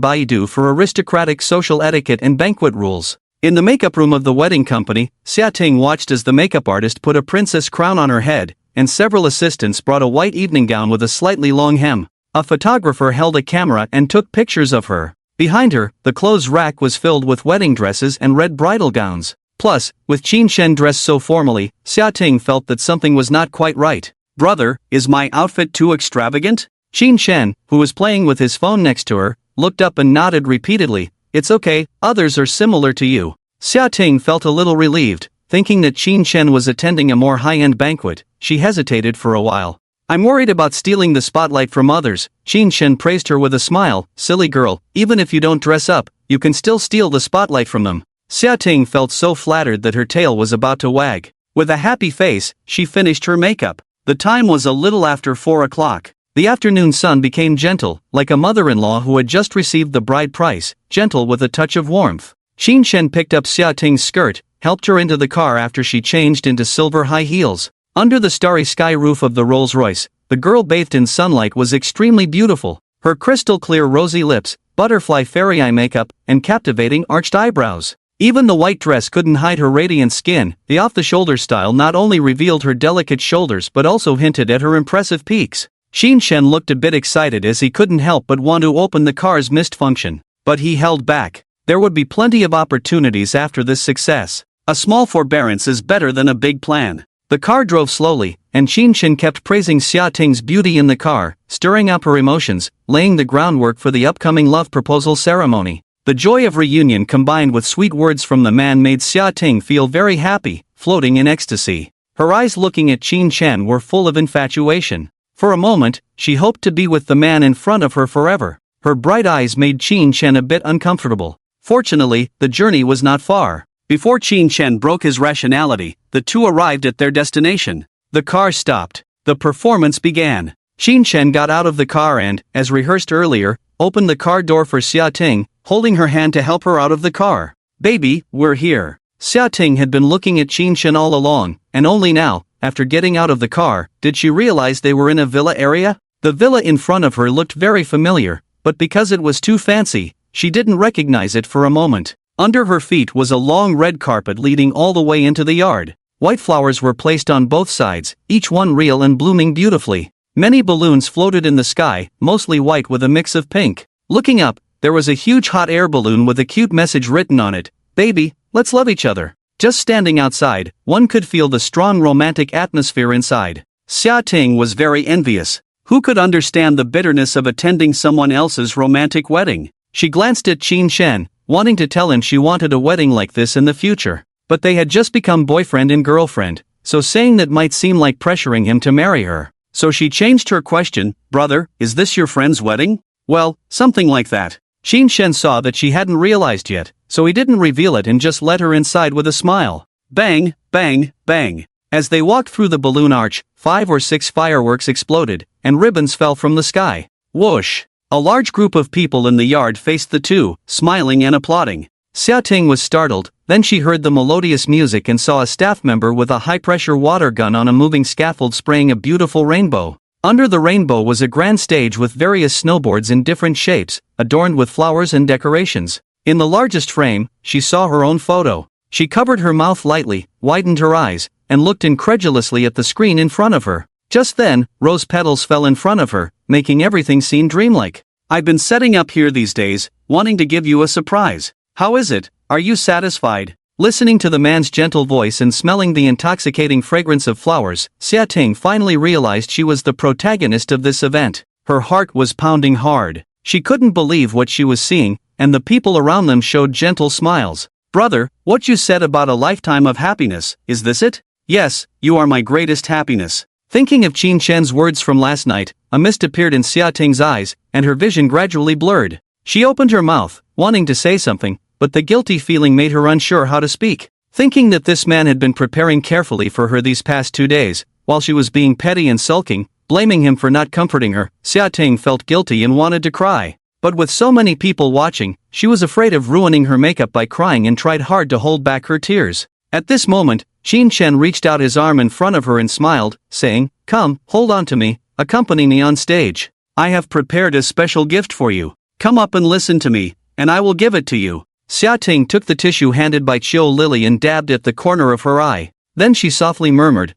Baidu for aristocratic social etiquette and banquet rules. In the makeup room of the wedding company, Xia Ting watched as the makeup artist put a princess crown on her head, and several assistants brought a white evening gown with a slightly long hem. A photographer held a camera and took pictures of her. Behind her, the clothes rack was filled with wedding dresses and red bridal gowns. Plus, with Qin Shen dressed so formally, Xia Ting felt that something was not quite right. Brother, is my outfit too extravagant? Qin Shen, who was playing with his phone next to her, looked up and nodded repeatedly. It's okay, others are similar to you. Xia Ting felt a little relieved, thinking that Qin Shen was attending a more high-end banquet. She hesitated for a while. I'm worried about stealing the spotlight from others, Qin Shen praised her with a smile. Silly girl, even if you don't dress up, you can still steal the spotlight from them. Xia Ting felt so flattered that her tail was about to wag. With a happy face, she finished her makeup. The time was a little after 4 o'clock. The afternoon sun became gentle, like a mother-in-law who had just received the bride price, gentle with a touch of warmth. Qin Shen picked up Xia Ting's skirt, helped her into the car after she changed into silver high heels. Under the starry sky roof of the Rolls-Royce, the girl bathed in sunlight was extremely beautiful. Her crystal-clear rosy lips, butterfly fairy eye makeup, and captivating arched eyebrows. Even the white dress couldn't hide her radiant skin. The off-the-shoulder style not only revealed her delicate shoulders but also hinted at her impressive peaks. Qin Shen looked a bit excited as he couldn't help but want to open the car's mist function. But he held back. There would be plenty of opportunities after this success. A small forbearance is better than a big plan. The car drove slowly, and Qin Shen kept praising Xia Ting's beauty in the car, stirring up her emotions, laying the groundwork for the upcoming love proposal ceremony. The joy of reunion combined with sweet words from the man made Xia Ting feel very happy, floating in ecstasy. Her eyes looking at Qin Shen were full of infatuation. For a moment, she hoped to be with the man in front of her forever. Her bright eyes made Qin Shen a bit uncomfortable. Fortunately, the journey was not far. Before Qin Shen broke his rationality, the two arrived at their destination. The car stopped. The performance began. Qin Shen got out of the car and, as rehearsed earlier, opened the car door for Xia Ting, holding her hand to help her out of the car. Baby, we're here. Xia Ting had been looking at Qin Shen all along, and only now, after getting out of the car, did she realize they were in a villa area. The villa in front of her looked very familiar, but because it was too fancy, she didn't recognize it for a moment. Under her feet was a long red carpet leading all the way into the yard. White flowers were placed on both sides, each one real and blooming beautifully. Many balloons floated in the sky, mostly white with a mix of pink. Looking up, There was a huge hot air balloon with a cute message written on it, "Baby, let's love each other." Just standing outside, one could feel the strong romantic atmosphere inside. Xia Ting was very envious. Who could understand the bitterness of attending someone else's romantic wedding? She glanced at Qin Shen, wanting to tell him she wanted a wedding like this in the future. But they had just become boyfriend and girlfriend, so saying that might seem like pressuring him to marry her. So she changed her question, "Brother, is this your friend's wedding?" "Well, something like that." Qin Shen saw that she hadn't realized yet, so he didn't reveal it and just let her inside with a smile. Bang, bang, bang. As they walked through the balloon arch, 5 or 6 fireworks exploded, and ribbons fell from the sky. Whoosh! A large group of people in the yard faced the two, smiling and applauding. Xia Ting was startled, then she heard the melodious music and saw a staff member with a high-pressure water gun on a moving scaffold spraying a beautiful rainbow. Under the rainbow was a grand stage with various snowboards in different shapes, adorned with flowers and decorations. In the largest frame, she saw her own photo. She covered her mouth lightly, widened her eyes, and looked incredulously at the screen in front of her. Just then, rose petals fell in front of her, making everything seem dreamlike. "I've been setting up here these days, wanting to give you a surprise. How is it? Are you satisfied?" Listening to the man's gentle voice and smelling the intoxicating fragrance of flowers, Xia Ting finally realized she was the protagonist of this event. Her heart was pounding hard. She couldn't believe what she was seeing, and the people around them showed gentle smiles. "Brother, what you said about a lifetime of happiness, is this it?" "Yes, you are my greatest happiness." Thinking of Qin Shen's words from last night, a mist appeared in Xia Ting's eyes, and her vision gradually blurred. She opened her mouth, wanting to say something, but the guilty feeling made her unsure how to speak. Thinking that this man had been preparing carefully for her these past 2 days, while she was being petty and sulking, blaming him for not comforting her, Xia Ting felt guilty and wanted to cry. But with so many people watching, she was afraid of ruining her makeup by crying and tried hard to hold back her tears. At this moment, Qin Shen reached out his arm in front of her and smiled, saying, "Come, hold on to me, accompany me on stage. I have prepared a special gift for you. Come up and listen to me, and I will give it to you." Xia Ting took the tissue handed by Chiu Lily and dabbed at the corner of her eye. Then she softly murmured,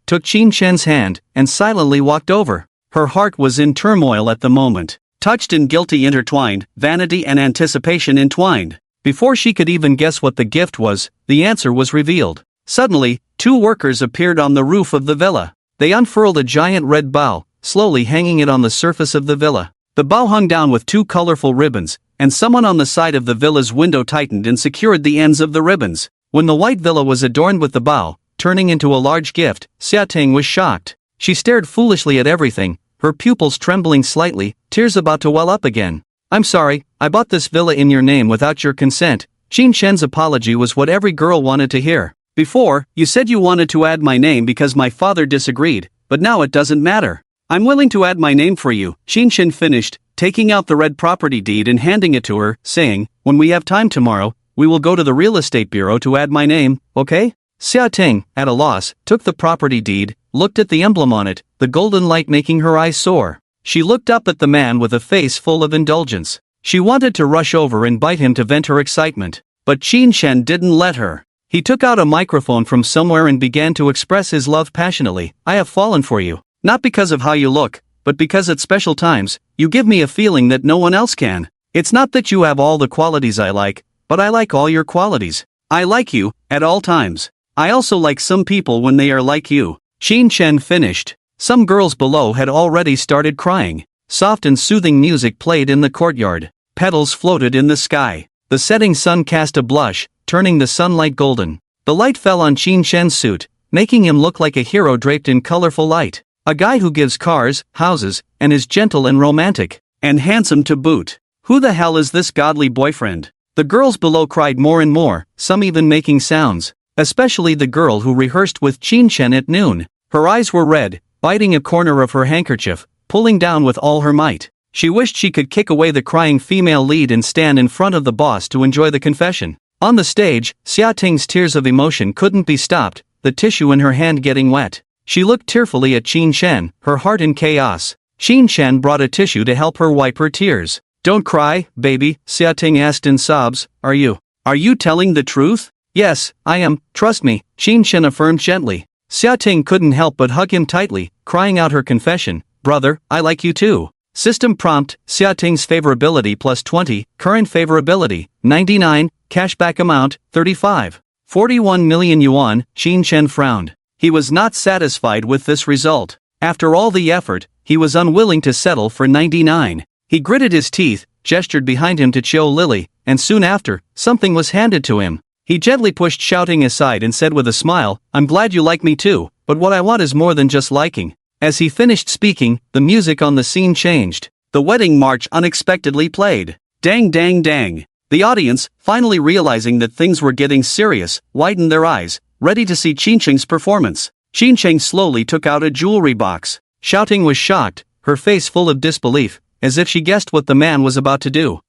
took Qin Shen's hand, and silently walked over. Her heart was in turmoil at the moment. Touched and guilty intertwined, vanity and anticipation entwined. Before she could even guess what the gift was, the answer was revealed. Suddenly, 2 workers appeared on the roof of the villa. They unfurled a giant red bow, slowly hanging it on the surface of the villa. The bow hung down with 2 colorful ribbons, and someone on the side of the villa's window tightened and secured the ends of the ribbons. When the white villa was adorned with the bow, turning into a large gift, Xia Ting was shocked. She stared foolishly at everything, her pupils trembling slightly, tears about to well up again. "I'm sorry, I bought this villa in your name without your consent." Qin Shen's apology was what every girl wanted to hear. "Before, you said you wanted to add my name because my father disagreed, but now it doesn't matter. I'm willing to add my name for you," Qin Shen finished, taking out the red property deed and handing it to her, saying, "When we have time tomorrow, we will go to the real estate bureau to add my name, okay?" Xia Ting, at a loss, took the property deed, looked at the emblem on it, the golden light making her eyes soar. She looked up at the man with a face full of indulgence. She wanted to rush over and bite him to vent her excitement, but Qin Shen didn't let her. He took out a microphone from somewhere and began to express his love passionately. "I have fallen for you. Not because of how you look, but because at special times, you give me a feeling that no one else can. It's not that you have all the qualities I like, but I like all your qualities. I like you, at all times. I also like some people when they are like you." Qin Shen finished. Some girls below had already started crying. Soft and soothing music played in the courtyard. Petals floated in the sky. The setting sun cast a blush, turning the sunlight golden. The light fell on Qin Shen's suit, making him look like a hero draped in colorful light. A guy who gives cars, houses, and is gentle and romantic. And handsome to boot. Who the hell is this godly boyfriend? The girls below cried more and more, some even making sounds. Especially the girl who rehearsed with Qin Shen at noon. Her eyes were red, biting a corner of her handkerchief, pulling down with all her might. She wished she could kick away the crying female lead and stand in front of the boss to enjoy the confession. On the stage, Xia Ting's tears of emotion couldn't be stopped, the tissue in her hand getting wet. She looked tearfully at Qin Shen, her heart in chaos. Qin Shen brought a tissue to help her wipe her tears. "Don't cry, baby," Xia Ting asked in sobs. Are you telling the truth?" "Yes, I am, trust me," Qin Shen affirmed gently. Xia Ting couldn't help but hug him tightly, crying out her confession. "Brother, I like you too. System prompt, Xiating's favorability plus 20, current favorability, 99, cashback amount, 35. 41 million yuan, Qin Shen frowned. He was not satisfied with this result. After all the effort, he was unwilling to settle for 99. He gritted his teeth, gestured behind him to Qiu Lily, and soon after, something was handed to him. He gently pushed Xiaoting aside and said with a smile, "I'm glad you like me too, but what I want is more than just liking." As he finished speaking, the music on the scene changed. The wedding march unexpectedly played. Dang dang dang. The audience, finally realizing that things were getting serious, widened their eyes, ready to see Qinsheng's performance. Qinsheng slowly took out a jewelry box. Xiaoting was shocked, her face full of disbelief, as if she guessed what the man was about to do.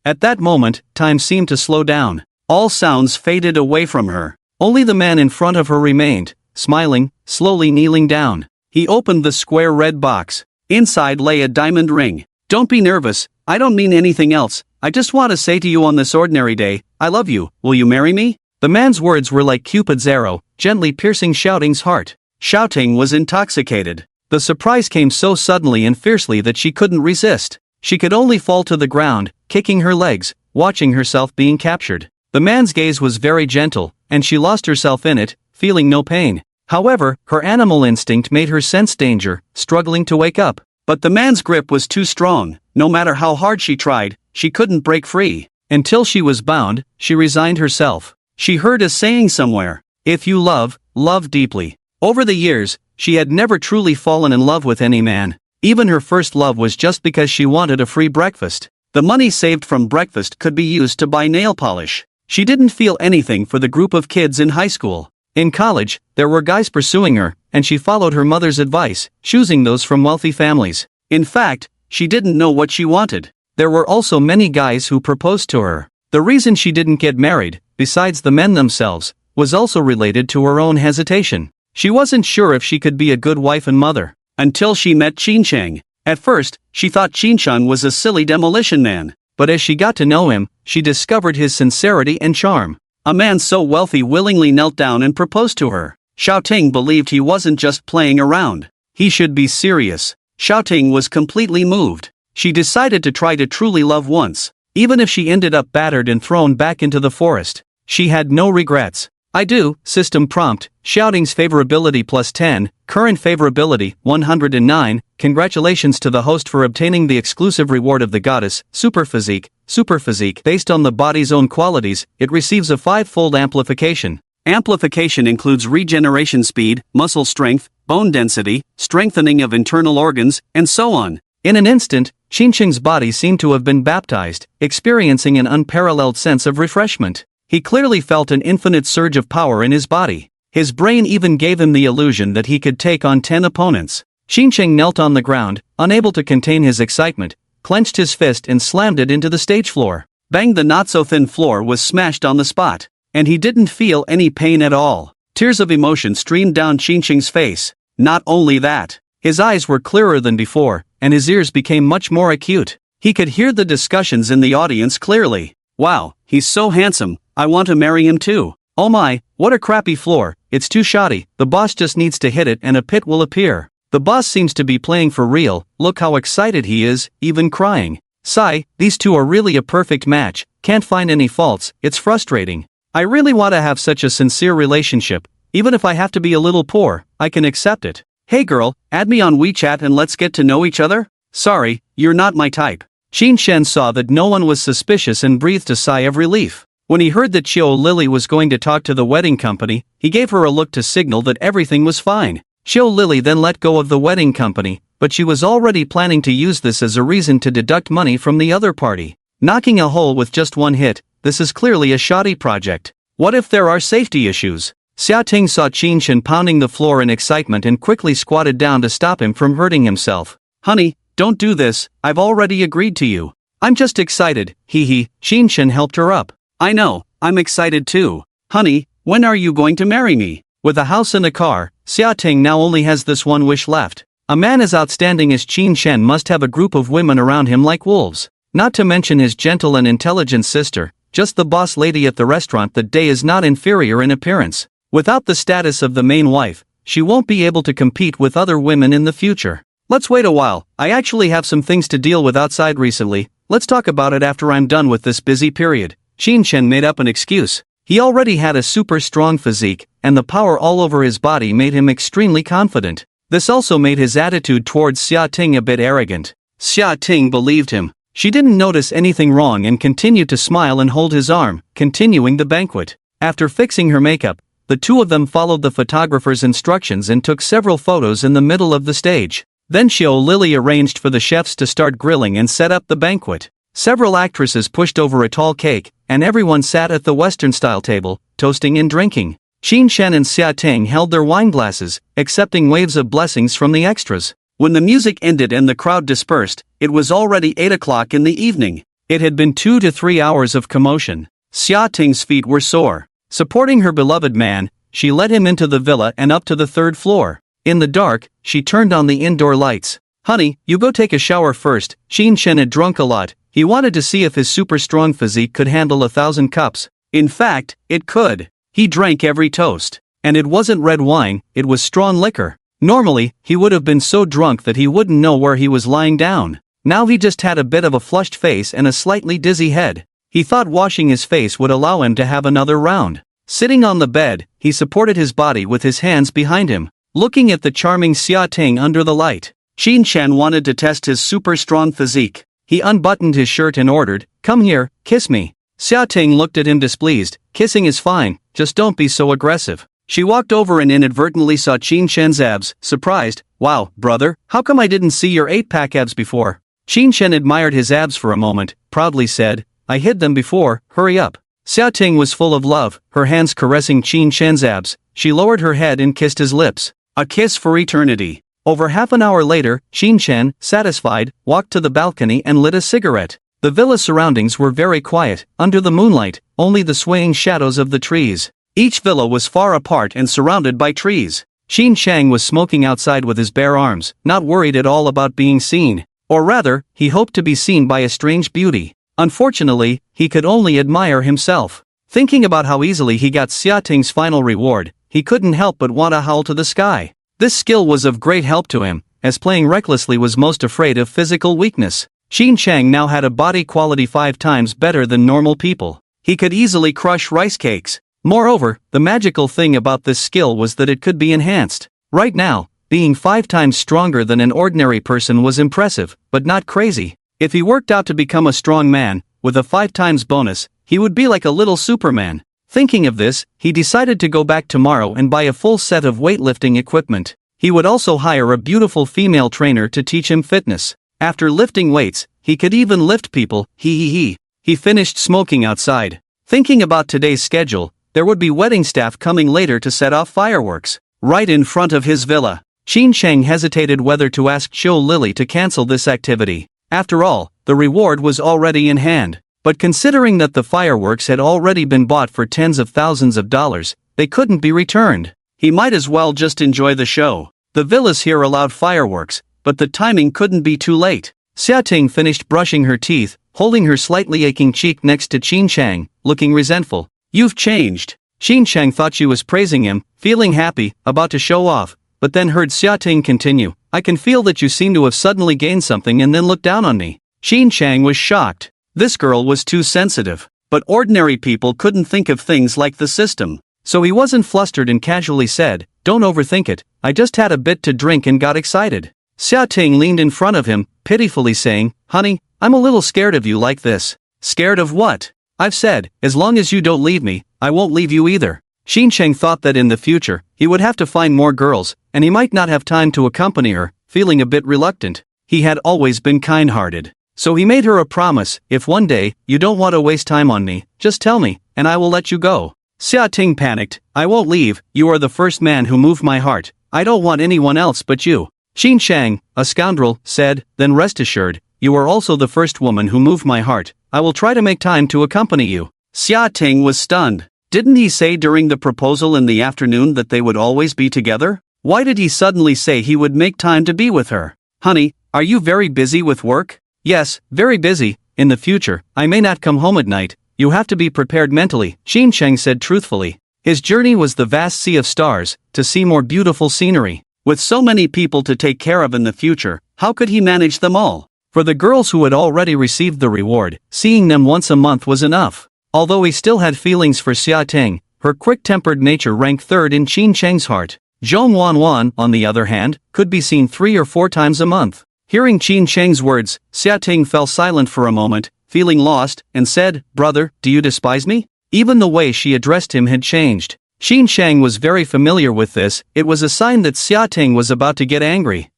At that moment, time seemed to slow down. All sounds faded away from her. Only the man in front of her remained, smiling, slowly kneeling down. He opened the square red box. Inside lay a diamond ring. "Don't be nervous, I don't mean anything else. I just want to say to you on this ordinary day, I love you, will you marry me?" The man's words were like Cupid's arrow, gently piercing Xiaoting's heart. Xiaoting was intoxicated. The surprise came so suddenly and fiercely that she couldn't resist. She could only fall to the ground, kicking her legs, watching herself being captured. The man's gaze was very gentle, and she lost herself in it, feeling no pain. However, her animal instinct made her sense danger, struggling to wake up. But the man's grip was too strong. No matter how hard she tried, she couldn't break free. Until she was bound, she resigned herself. She heard a saying somewhere, "If you love, love deeply." Over the years, she had never truly fallen in love with any man. Even her first love was just because she wanted a free breakfast. The money saved from breakfast could be used to buy nail polish. She didn't feel anything for the group of kids in high school. In college, there were guys pursuing her, and she followed her mother's advice, choosing those from wealthy families. In fact, she didn't know what she wanted. There were also many guys who proposed to her. The reason she didn't get married, besides the men themselves, was also related to her own hesitation. She wasn't sure if she could be a good wife and mother. Until she met Qinsheng. At first, she thought Qinsheng was a silly demolition man. But as she got to know him, she discovered his sincerity and charm. A man so wealthy willingly knelt down and proposed to her. Xiaoting believed he wasn't just playing around. He should be serious. Xiaoting was completely moved. She decided to try to truly love once. Even if she ended up battered and thrown back into the forest, she had no regrets. "I do." System prompt, Xiaoting's favorability plus 10, current favorability, 109. Congratulations to the host for obtaining the exclusive reward of the goddess, Super Physique. Super Physique, based on the body's own qualities, it receives a 5-fold amplification. Amplification includes regeneration speed, muscle strength, bone density, strengthening of internal organs, and so on. In an instant, Qinsheng's body seemed to have been baptized, experiencing an unparalleled sense of refreshment. He clearly felt an infinite surge of power in his body. His brain even gave him the illusion that he could take on 10 opponents. Qinsheng knelt on the ground, unable to contain his excitement, clenched his fist and slammed it into the stage floor. Bang! The not-so-thin floor was smashed on the spot. And he didn't feel any pain at all. Tears of emotion streamed down Qinsheng's face. Not only that, his eyes were clearer than before, and his ears became much more acute. He could hear the discussions in the audience clearly. "Wow, he's so handsome, I want to marry him too. Oh my, what a crappy floor, it's too shoddy, the boss just needs to hit it and a pit will appear. The boss seems to be playing for real, look how excited he is, even crying. Sigh, these two are really a perfect match, can't find any faults, it's frustrating. I really want to have such a sincere relationship, even if I have to be a little poor, I can accept it. Hey girl, add me on WeChat and let's get to know each other? Sorry, you're not my type." Qinsheng saw that no one was suspicious and breathed a sigh of relief. When he heard that Qiu Lily was going to talk to the wedding company, he gave her a look to signal that everything was fine. Qiu Lily then let go of the wedding company, but she was already planning to use this as a reason to deduct money from the other party. Knocking a hole with just one hit, this is clearly a shoddy project. What if there are safety issues? Xiaoting saw Qinsheng pounding the floor in excitement and quickly squatted down to stop him from hurting himself. "Honey, don't do this, I've already agreed to you. I'm just excited, hee hee." Qinsheng helped her up. "I know, I'm excited too. Honey, when are you going to marry me?" With a house and a car, Xiaoting now only has this one wish left. A man as outstanding as Qinsheng must have a group of women around him like wolves. Not to mention his gentle and intelligent sister, just the boss lady at the restaurant that day is not inferior in appearance. Without the status of the main wife, she won't be able to compete with other women in the future. Let's wait a while, I actually have some things to deal with outside recently, let's talk about it after I'm done with this busy period. Qin Shen made up an excuse. He already had a super strong physique, and the power all over his body made him extremely confident. This also made his attitude towards Xia Ting a bit arrogant. Xia Ting believed him. She didn't notice anything wrong and continued to smile and hold his arm, continuing the banquet. After fixing her makeup, the two of them followed the photographer's instructions and took several photos in the middle of the stage. Then Xiao Lily arranged for the chefs to start grilling and set up the banquet. Several actresses pushed over a tall cake, and everyone sat at the Western-style table, toasting and drinking. Qin Shen and Xia Ting held their wine glasses, accepting waves of blessings from the extras. When the music ended and the crowd dispersed, it was already 8 o'clock in the evening. It had been 2 to 3 hours of commotion. Xia Ting's feet were sore. Supporting her beloved man, she led him into the villa and up to the 3rd floor. In the dark, she turned on the indoor lights. "Honey, you go take a shower first." Qin Shen had drunk a lot. He wanted to see if his super strong physique could handle 1,000 cups. In fact, it could. He drank every toast. And it wasn't red wine, it was strong liquor. Normally, he would have been so drunk that he wouldn't know where he was lying down. Now he just had a bit of a flushed face and a slightly dizzy head. He thought washing his face would allow him to have another round. Sitting on the bed, he supported his body with his hands behind him, looking at the charming Xia Ting under the light. Qin Shen wanted to test his super strong physique. He unbuttoned his shirt and ordered, "Come here, kiss me." Xia Ting looked at him displeased. "Kissing is fine, just don't be so aggressive." She walked over and inadvertently saw Qin Shen's abs, surprised. "Wow, brother, how come I didn't see your 8-pack abs before?" Qin Shen admired his abs for a moment, proudly said, "I hid them before, hurry up." Xia Ting was full of love, her hands caressing Qin Shen's abs. She lowered her head and kissed his lips. A kiss for eternity. Over half an hour later, Qin Shen, satisfied, walked to the balcony and lit a cigarette. The villa surroundings were very quiet, under the moonlight, only the swaying shadows of the trees. Each villa was far apart and surrounded by trees. Qin Shang was smoking outside with his bare arms, not worried at all about being seen. Or rather, he hoped to be seen by a strange beauty. Unfortunately, he could only admire himself. Thinking about how easily he got Xia Ting's final reward, he couldn't help but want to howl to the sky. This skill was of great help to him, as playing recklessly was most afraid of physical weakness. Qin Shang now had a body quality 5 times better than normal people. He could easily crush rice cakes. Moreover, the magical thing about this skill was that it could be enhanced. Right now, being 5 times stronger than an ordinary person was impressive, but not crazy. If he worked out to become a strong man, with a 5 times bonus, he would be like a little Superman. Thinking of this, he decided to go back tomorrow and buy a full set of weightlifting equipment. He would also hire a beautiful female trainer to teach him fitness. After lifting weights, he could even lift people, he. He finished smoking outside. Thinking about today's schedule, there would be wedding staff coming later to set off fireworks, right in front of his villa. Qin Sheng hesitated whether to ask Xiao Lily to cancel this activity. After all, the reward was already in hand. But considering that the fireworks had already been bought for tens of thousands of dollars, they couldn't be returned. He might as well just enjoy the show. The villas here allowed fireworks, but the timing couldn't be too late. Xia Ting finished brushing her teeth, holding her slightly aching cheek next to Qin Shang, looking resentful. "You've changed." Qin Shang thought she was praising him, feeling happy, about to show off, but then heard Xia Ting continue, "I can feel that you seem to have suddenly gained something and then looked down on me." Qin Shang was shocked. This girl was too sensitive, but ordinary people couldn't think of things like the system. So he wasn't flustered and casually said, "Don't overthink it, I just had a bit to drink and got excited." Xia Ting leaned in front of him, pitifully saying, "Honey, I'm a little scared of you like this." "Scared of what?" "I've said, as long as you don't leave me, I won't leave you either." Qin Sheng thought that in the future, he would have to find more girls, and he might not have time to accompany her, feeling a bit reluctant. He had always been kind-hearted. So he made her a promise, "If one day, you don't want to waste time on me, just tell me, and I will let you go." Xia Ting panicked, "I won't leave, you are the first man who moved my heart, I don't want anyone else but you." Qin Shang, a scoundrel, said, "Then rest assured, you are also the first woman who moved my heart, I will try to make time to accompany you." Xia Ting was stunned. Didn't he say during the proposal in the afternoon that they would always be together? Why did he suddenly say he would make time to be with her? "Honey, are you very busy with work?" "Yes, very busy. In the future, I may not come home at night. You have to be prepared mentally," Qin Sheng said truthfully. His journey was the vast sea of stars, to see more beautiful scenery. With so many people to take care of in the future, how could he manage them all? For the girls who had already received the reward, seeing them once a month was enough. Although he still had feelings for Xia Ting, her quick-tempered nature ranked third in Qin Cheng's heart. Zhong Wanwan, on the other hand, could be seen 3 or 4 times a month. Hearing Qin Cheng's words, Xia Ting fell silent for a moment, feeling lost, and said, "Brother, do you despise me?" Even the way she addressed him had changed. Qin Cheng was very familiar with this. It was a sign that Xia Ting was about to get angry.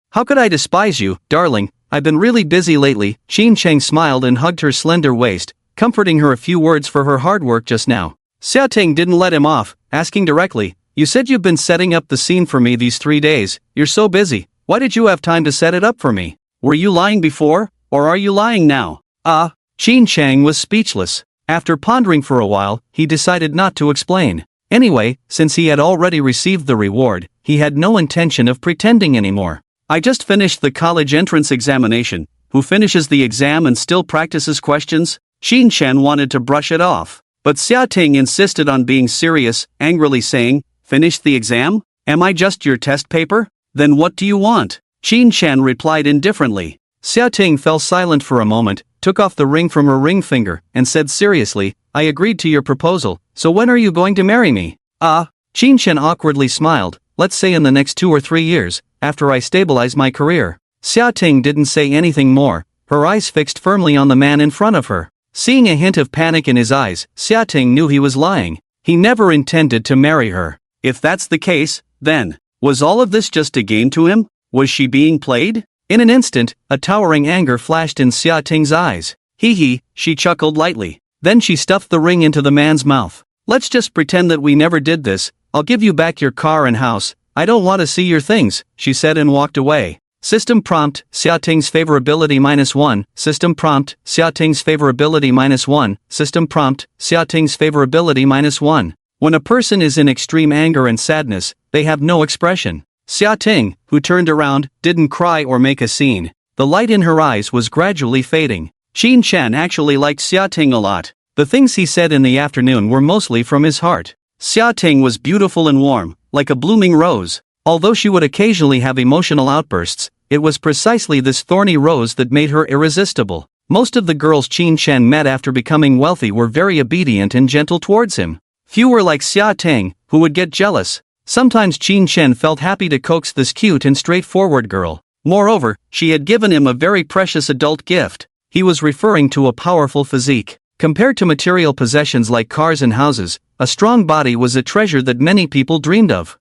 "How could I despise you, darling? I've been really busy lately." Qin Cheng smiled and hugged her slender waist, comforting her a few words for her hard work just now. Xia Ting didn't let him off, asking directly, "You said you've been setting up the scene for me these 3 days. You're so busy. Why did you have time to set it up for me? Were you lying before, or are you lying now?" Qin Cheng was speechless. After pondering for a while, he decided not to explain. Anyway, since he had already received the reward, he had no intention of pretending anymore. "I just finished the college entrance examination. Who finishes the exam and still practices questions?" Qin Chen wanted to brush it off. But Xia Ting insisted on being serious, angrily saying, "Finished the exam? Am I just your test paper? Then what do you want?" Qin Chen replied indifferently. Xia Ting fell silent for a moment, took off the ring from her ring finger, and said seriously, "I agreed to your proposal, so when are you going to marry me?" Qin Chen awkwardly smiled, "Let's say in the next 2 or 3 years, after I stabilize my career." Xia Ting didn't say anything more, her eyes fixed firmly on the man in front of her. Seeing a hint of panic in his eyes, Xia Ting knew he was lying. He never intended to marry her. If that's the case, then, was all of this just a game to him? Was she being played? In an instant, a towering anger flashed in Xia Ting's eyes. Hee, she chuckled lightly. Then she stuffed the ring into the man's mouth. "Let's just pretend that we never did this. I'll give you back your car and house. I don't want to see your things," she said and walked away. System prompt, Xia Ting's favorability -1, system prompt, Xia Ting's favorability -1, system prompt, Xia Ting's favorability -1. When a person is in extreme anger and sadness, they have no expression. Xia Ting, who turned around, didn't cry or make a scene. The light in her eyes was gradually fading. Qin Chen actually liked Xia Ting a lot. The things he said in the afternoon were mostly from his heart. Xia Ting was beautiful and warm, like a blooming rose. Although she would occasionally have emotional outbursts, it was precisely this thorny rose that made her irresistible. Most of the girls Qin Chen met after becoming wealthy were very obedient and gentle towards him. Few were like Xia Ting, who would get jealous. Sometimes Qin Chen felt happy to coax this cute and straightforward girl. Moreover, she had given him a very precious adult gift. He was referring to a powerful physique. Compared to material possessions like cars and houses, a strong body was a treasure that many people dreamed of.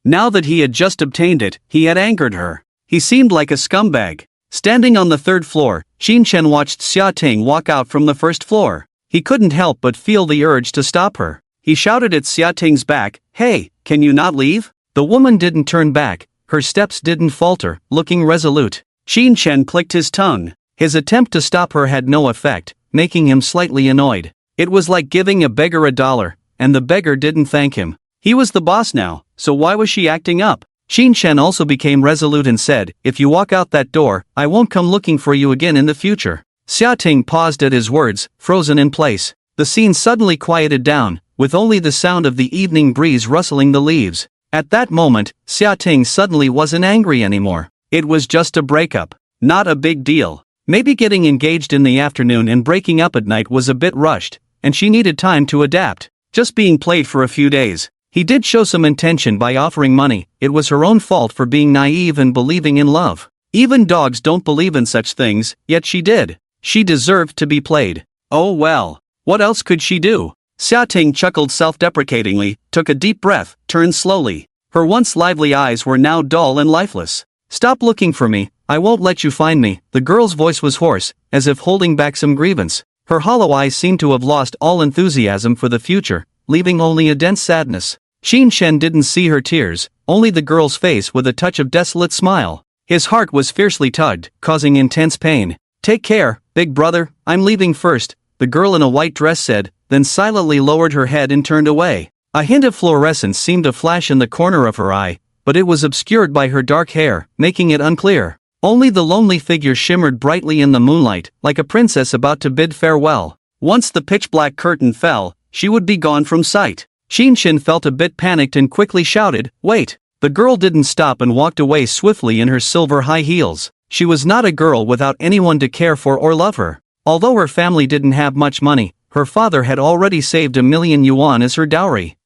Now that he had just obtained it, he had angered her. He seemed like a scumbag. Standing on the 3rd floor, Qin Chen watched Xia Ting walk out from the 1st floor. He couldn't help but feel the urge to stop her. He shouted at Xia Ting's back, "Hey, can you not leave?" The woman didn't turn back, her steps didn't falter, looking resolute. Qin Chen clicked his tongue. His attempt to stop her had no effect, making him slightly annoyed. It was like giving a beggar $1, and the beggar didn't thank him. He was the boss now, so why was she acting up? Qin Chen also became resolute and said, "If you walk out that door, I won't come looking for you again in the future." Xia Ting paused at his words, frozen in place. The scene suddenly quieted down, with only the sound of the evening breeze rustling the leaves. At that moment, Xia Ting suddenly wasn't angry anymore. It was just a breakup. Not a big deal. Maybe getting engaged in the afternoon and breaking up at night was a bit rushed, and she needed time to adapt. Just being played for a few days. He did show some intention by offering money. It was her own fault for being naive and believing in love. Even dogs don't believe in such things, yet she did. She deserved to be played. Oh well. What else could she do? Xia Ting chuckled self-deprecatingly, took a deep breath, turned slowly. Her once lively eyes were now dull and lifeless. "Stop looking for me, I won't let you find me." The girl's voice was hoarse, as if holding back some grievance. Her hollow eyes seemed to have lost all enthusiasm for the future, leaving only a dense sadness. Qin Chen didn't see her tears, only the girl's face with a touch of desolate smile. His heart was fiercely tugged, causing intense pain. "Take care, big brother, I'm leaving first," the girl in a white dress said, then silently lowered her head and turned away. A hint of fluorescence seemed to flash in the corner of her eye, but it was obscured by her dark hair, making it unclear. Only the lonely figure shimmered brightly in the moonlight, like a princess about to bid farewell. Once the pitch-black curtain fell, she would be gone from sight. Qin Chen felt a bit panicked and quickly shouted, "Wait!" The girl didn't stop and walked away swiftly in her silver high heels. She was not a girl without anyone to care for or love her. Although her family didn't have much money, her father had already saved 1,000,000 yuan as her dowry.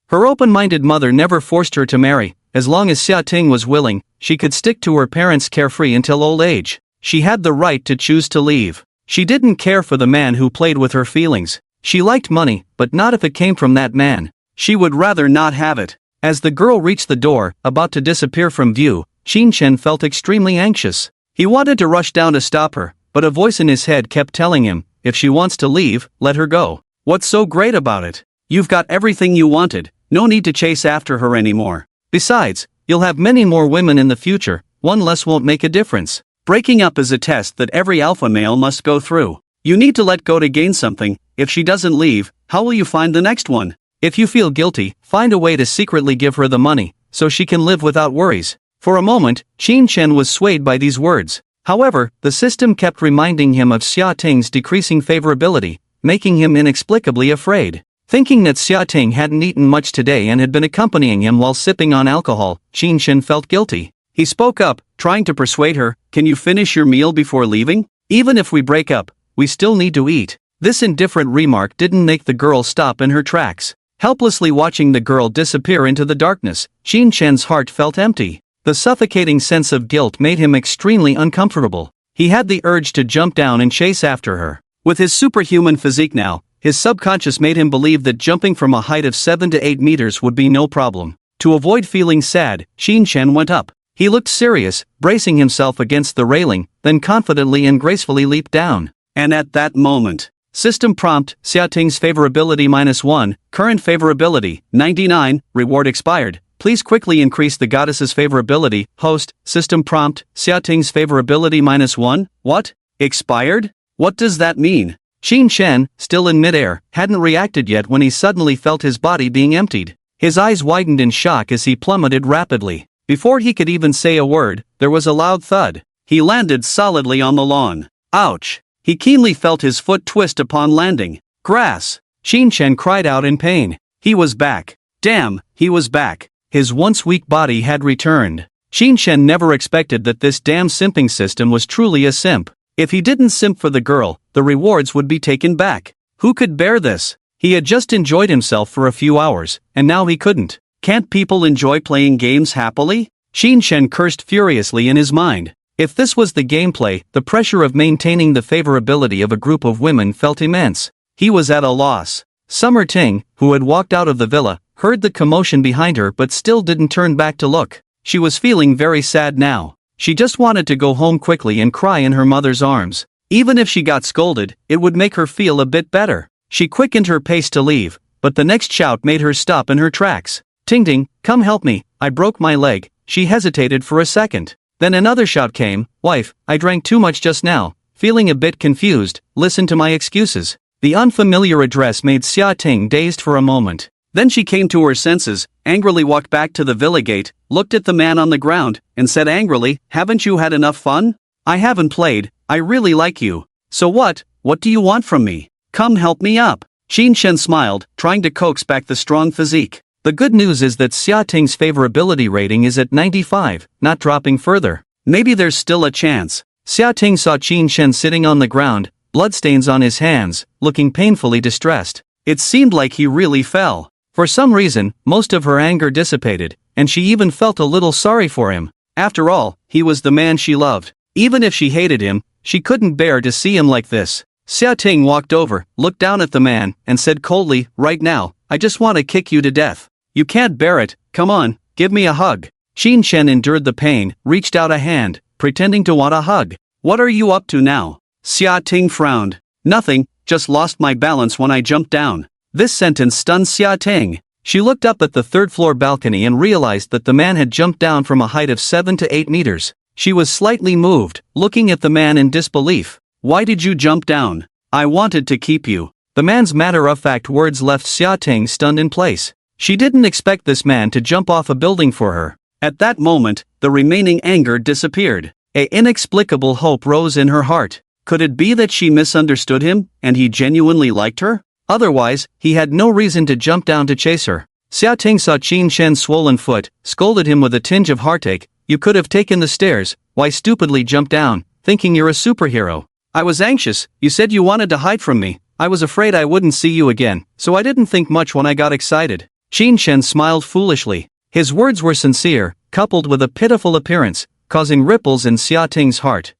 Her open-minded mother never forced her to marry. As long as Xia Ting was willing, she could stick to her parents carefree until old age. She had the right to choose to leave. She didn't care for the man who played with her feelings. She liked money, but not if it came from that man. She would rather not have it. As the girl reached the door, about to disappear from view, Qin Shen felt extremely anxious. He wanted to rush down to stop her, but a voice in his head kept telling him, if she wants to leave, let her go. What's so great about it? You've got everything you wanted, no need to chase after her anymore. Besides, you'll have many more women in the future, one less won't make a difference. Breaking up is a test that every alpha male must go through. You need to let go to gain something. If she doesn't leave, how will you find the next one? If you feel guilty, find a way to secretly give her the money, so she can live without worries. For a moment, Qin Shen was swayed by these words. However, the system kept reminding him of Xia Ting's decreasing favorability, making him inexplicably afraid. Thinking that Xia Ting hadn't eaten much today and had been accompanying him while sipping on alcohol, Qin Shen felt guilty. He spoke up, trying to persuade her, can you finish your meal before leaving? Even if we break up, we still need to eat. This indifferent remark didn't make the girl stop in her tracks. Helplessly watching the girl disappear into the darkness, Qin Shen's heart felt empty. The suffocating sense of guilt made him extremely uncomfortable. He had the urge to jump down and chase after her. With his superhuman physique now, his subconscious made him believe that jumping from a height of 7 to 8 meters would be no problem. To avoid feeling sad, Qin Shen went up. He looked serious, bracing himself against the railing, then confidently and gracefully leaped down. And at that moment, system prompt, Xia Ting's favorability -1, current favorability, 99, reward expired. Please quickly increase the goddess's favorability. Host, system prompt, Xia Ting's favorability -1, what? Expired? What does that mean? Qin Shen, still in midair, hadn't reacted yet when he suddenly felt his body being emptied. His eyes widened in shock as he plummeted rapidly. Before he could even say a word, there was a loud thud. He landed solidly on the lawn. Ouch! He keenly felt his foot twist upon landing. Grass! Qin Shen cried out in pain. He was back. Damn, he was back. His once weak body had returned. Qin Shen never expected that this damn simping system was truly a simp. If he didn't simp for the girl, the rewards would be taken back. Who could bear this? He had just enjoyed himself for a few hours, and now he couldn't. Can't people enjoy playing games happily? Qin Shen cursed furiously in his mind. If this was the gameplay, the pressure of maintaining the favorability of a group of women felt immense. He was at a loss. Summer Ting, who had walked out of the villa, heard the commotion behind her but still didn't turn back to look. She was feeling very sad now. She just wanted to go home quickly and cry in her mother's arms. Even if she got scolded, it would make her feel a bit better. She quickened her pace to leave, but the next shout made her stop in her tracks. Ting Ting, come help me, I broke my leg. She hesitated for a second. Then another shout came, wife, I drank too much just now. Feeling a bit confused, listen to my excuses. The unfamiliar address made Xia Ting dazed for a moment. Then she came to her senses, angrily walked back to the villa gate, looked at the man on the ground, and said angrily, haven't you had enough fun? I haven't played, I really like you. So what do you want from me? Come help me up. Qin Shen smiled, trying to coax back the strong physique. The good news is that Xia Ting's favorability rating is at 95, not dropping further. Maybe there's still a chance. Xia Ting saw Qin Shen sitting on the ground, bloodstains on his hands, looking painfully distressed. It seemed like he really fell. For some reason, most of her anger dissipated, and she even felt a little sorry for him. After all, he was the man she loved. Even if she hated him, she couldn't bear to see him like this. Xia Ting walked over, looked down at the man, and said coldly, right now, I just want to kick you to death. You can't bear it, come on, give me a hug. Qin Shen endured the pain, reached out a hand, pretending to want a hug. What are you up to now? Xia Ting frowned. Nothing, just lost my balance when I jumped down. This sentence stunned Xia Ting. She looked up at the third-floor balcony and realized that the man had jumped down from a height of 7 to 8 meters. She was slightly moved, looking at the man in disbelief. Why did you jump down? I wanted to keep you. The man's matter-of-fact words left Xia Ting stunned in place. She didn't expect this man to jump off a building for her. At that moment, the remaining anger disappeared. An inexplicable hope rose in her heart. Could it be that she misunderstood him, and he genuinely liked her? Otherwise, he had no reason to jump down to chase her. Xia Ting saw Qin Shen's swollen foot, scolded him with a tinge of heartache. You could have taken the stairs, why stupidly jump down, thinking you're a superhero? I was anxious, you said you wanted to hide from me. I was afraid I wouldn't see you again, so I didn't think much when I got excited. Qin Shen smiled foolishly. His words were sincere, coupled with a pitiful appearance, causing ripples in Xia Ting's heart.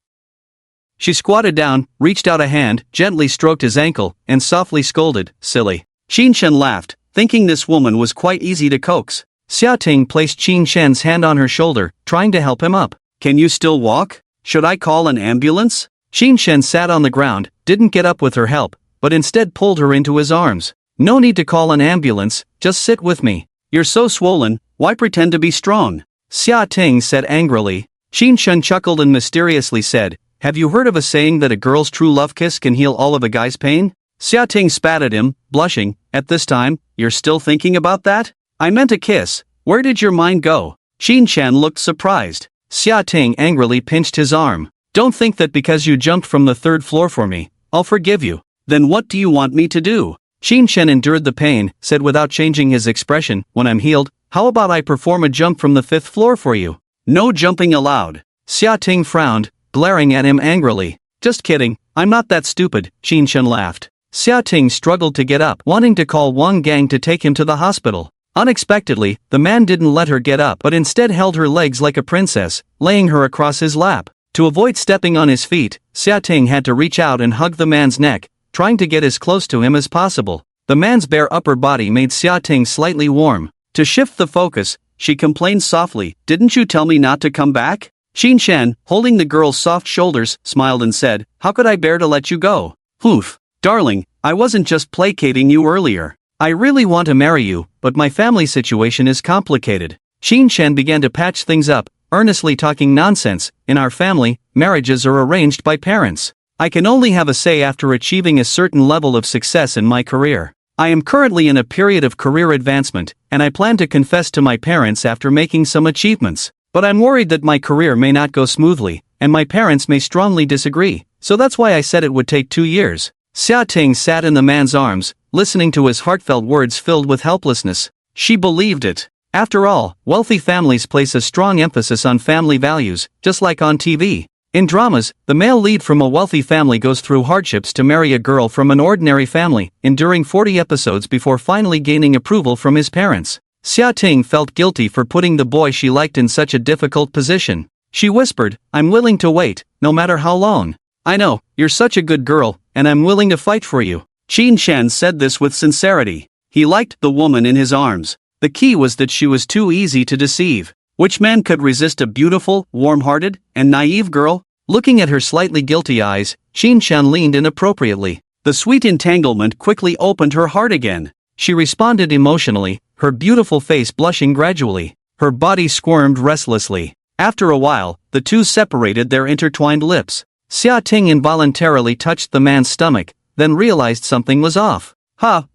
She squatted down, reached out a hand, gently stroked his ankle, and softly scolded, silly. Qin Shen laughed, thinking this woman was quite easy to coax. Xia Ting placed Qin Shen's hand on her shoulder, trying to help him up. Can you still walk? Should I call an ambulance? Qin Shen sat on the ground, didn't get up with her help, but instead pulled her into his arms. No need to call an ambulance, just sit with me. You're so swollen, why pretend to be strong? Xia Ting said angrily. Qin Shen chuckled and mysteriously said, have you heard of a saying that a girl's true love kiss can heal all of a guy's pain? Xia Ting spat at him, blushing. At this time, you're still thinking about that? I meant a kiss. Where did your mind go? Qin Shen looked surprised. Xia Ting angrily pinched his arm. Don't think that because you jumped from the 3rd floor for me, I'll forgive you. Then what do you want me to do? Qin Shen endured the pain, said without changing his expression, when I'm healed, how about I perform a jump from the 5th floor for you? No jumping allowed. Xia Ting frowned, glaring at him angrily. Just kidding, I'm not that stupid, Qin Shen laughed. Xia Ting struggled to get up, wanting to call Wang Gang to take him to the hospital. Unexpectedly, the man didn't let her get up but instead held her legs like a princess, laying her across his lap. To avoid stepping on his feet, Xia Ting had to reach out and hug the man's neck, trying to get as close to him as possible. The man's bare upper body made Xia Ting slightly warm. To shift the focus, she complained softly, didn't you tell me not to come back? Qin Shen, holding the girl's soft shoulders, smiled and said, how could I bear to let you go? Oof. Darling, I wasn't just placating you earlier. I really want to marry you, but my family situation is complicated. Qin Shen began to patch things up, earnestly talking nonsense. In our family, marriages are arranged by parents. I can only have a say after achieving a certain level of success in my career. I am currently in a period of career advancement, and I plan to confess to my parents after making some achievements. But I'm worried that my career may not go smoothly, and my parents may strongly disagree, so that's why I said it would take 2 years. Xia Ting sat in the man's arms, listening to his heartfelt words filled with helplessness. She believed it. After all, wealthy families place a strong emphasis on family values, just like on TV. In dramas, the male lead from a wealthy family goes through hardships to marry a girl from an ordinary family, enduring 40 episodes before finally gaining approval from his parents. Xia Ting felt guilty for putting the boy she liked in such a difficult position. She whispered, I'm willing to wait, no matter how long. I know, you're such a good girl, and I'm willing to fight for you. Qin Shen said this with sincerity. He liked the woman in his arms. The key was that she was too easy to deceive. Which man could resist a beautiful, warm-hearted, and naive girl? Looking at her slightly guilty eyes, Qin Shen leaned in appropriately. The sweet entanglement quickly opened her heart again. She responded emotionally, her beautiful face blushing gradually. Her body squirmed restlessly. After a while, the two separated their intertwined lips. Xia Ting involuntarily touched the man's stomach, then realized something was off.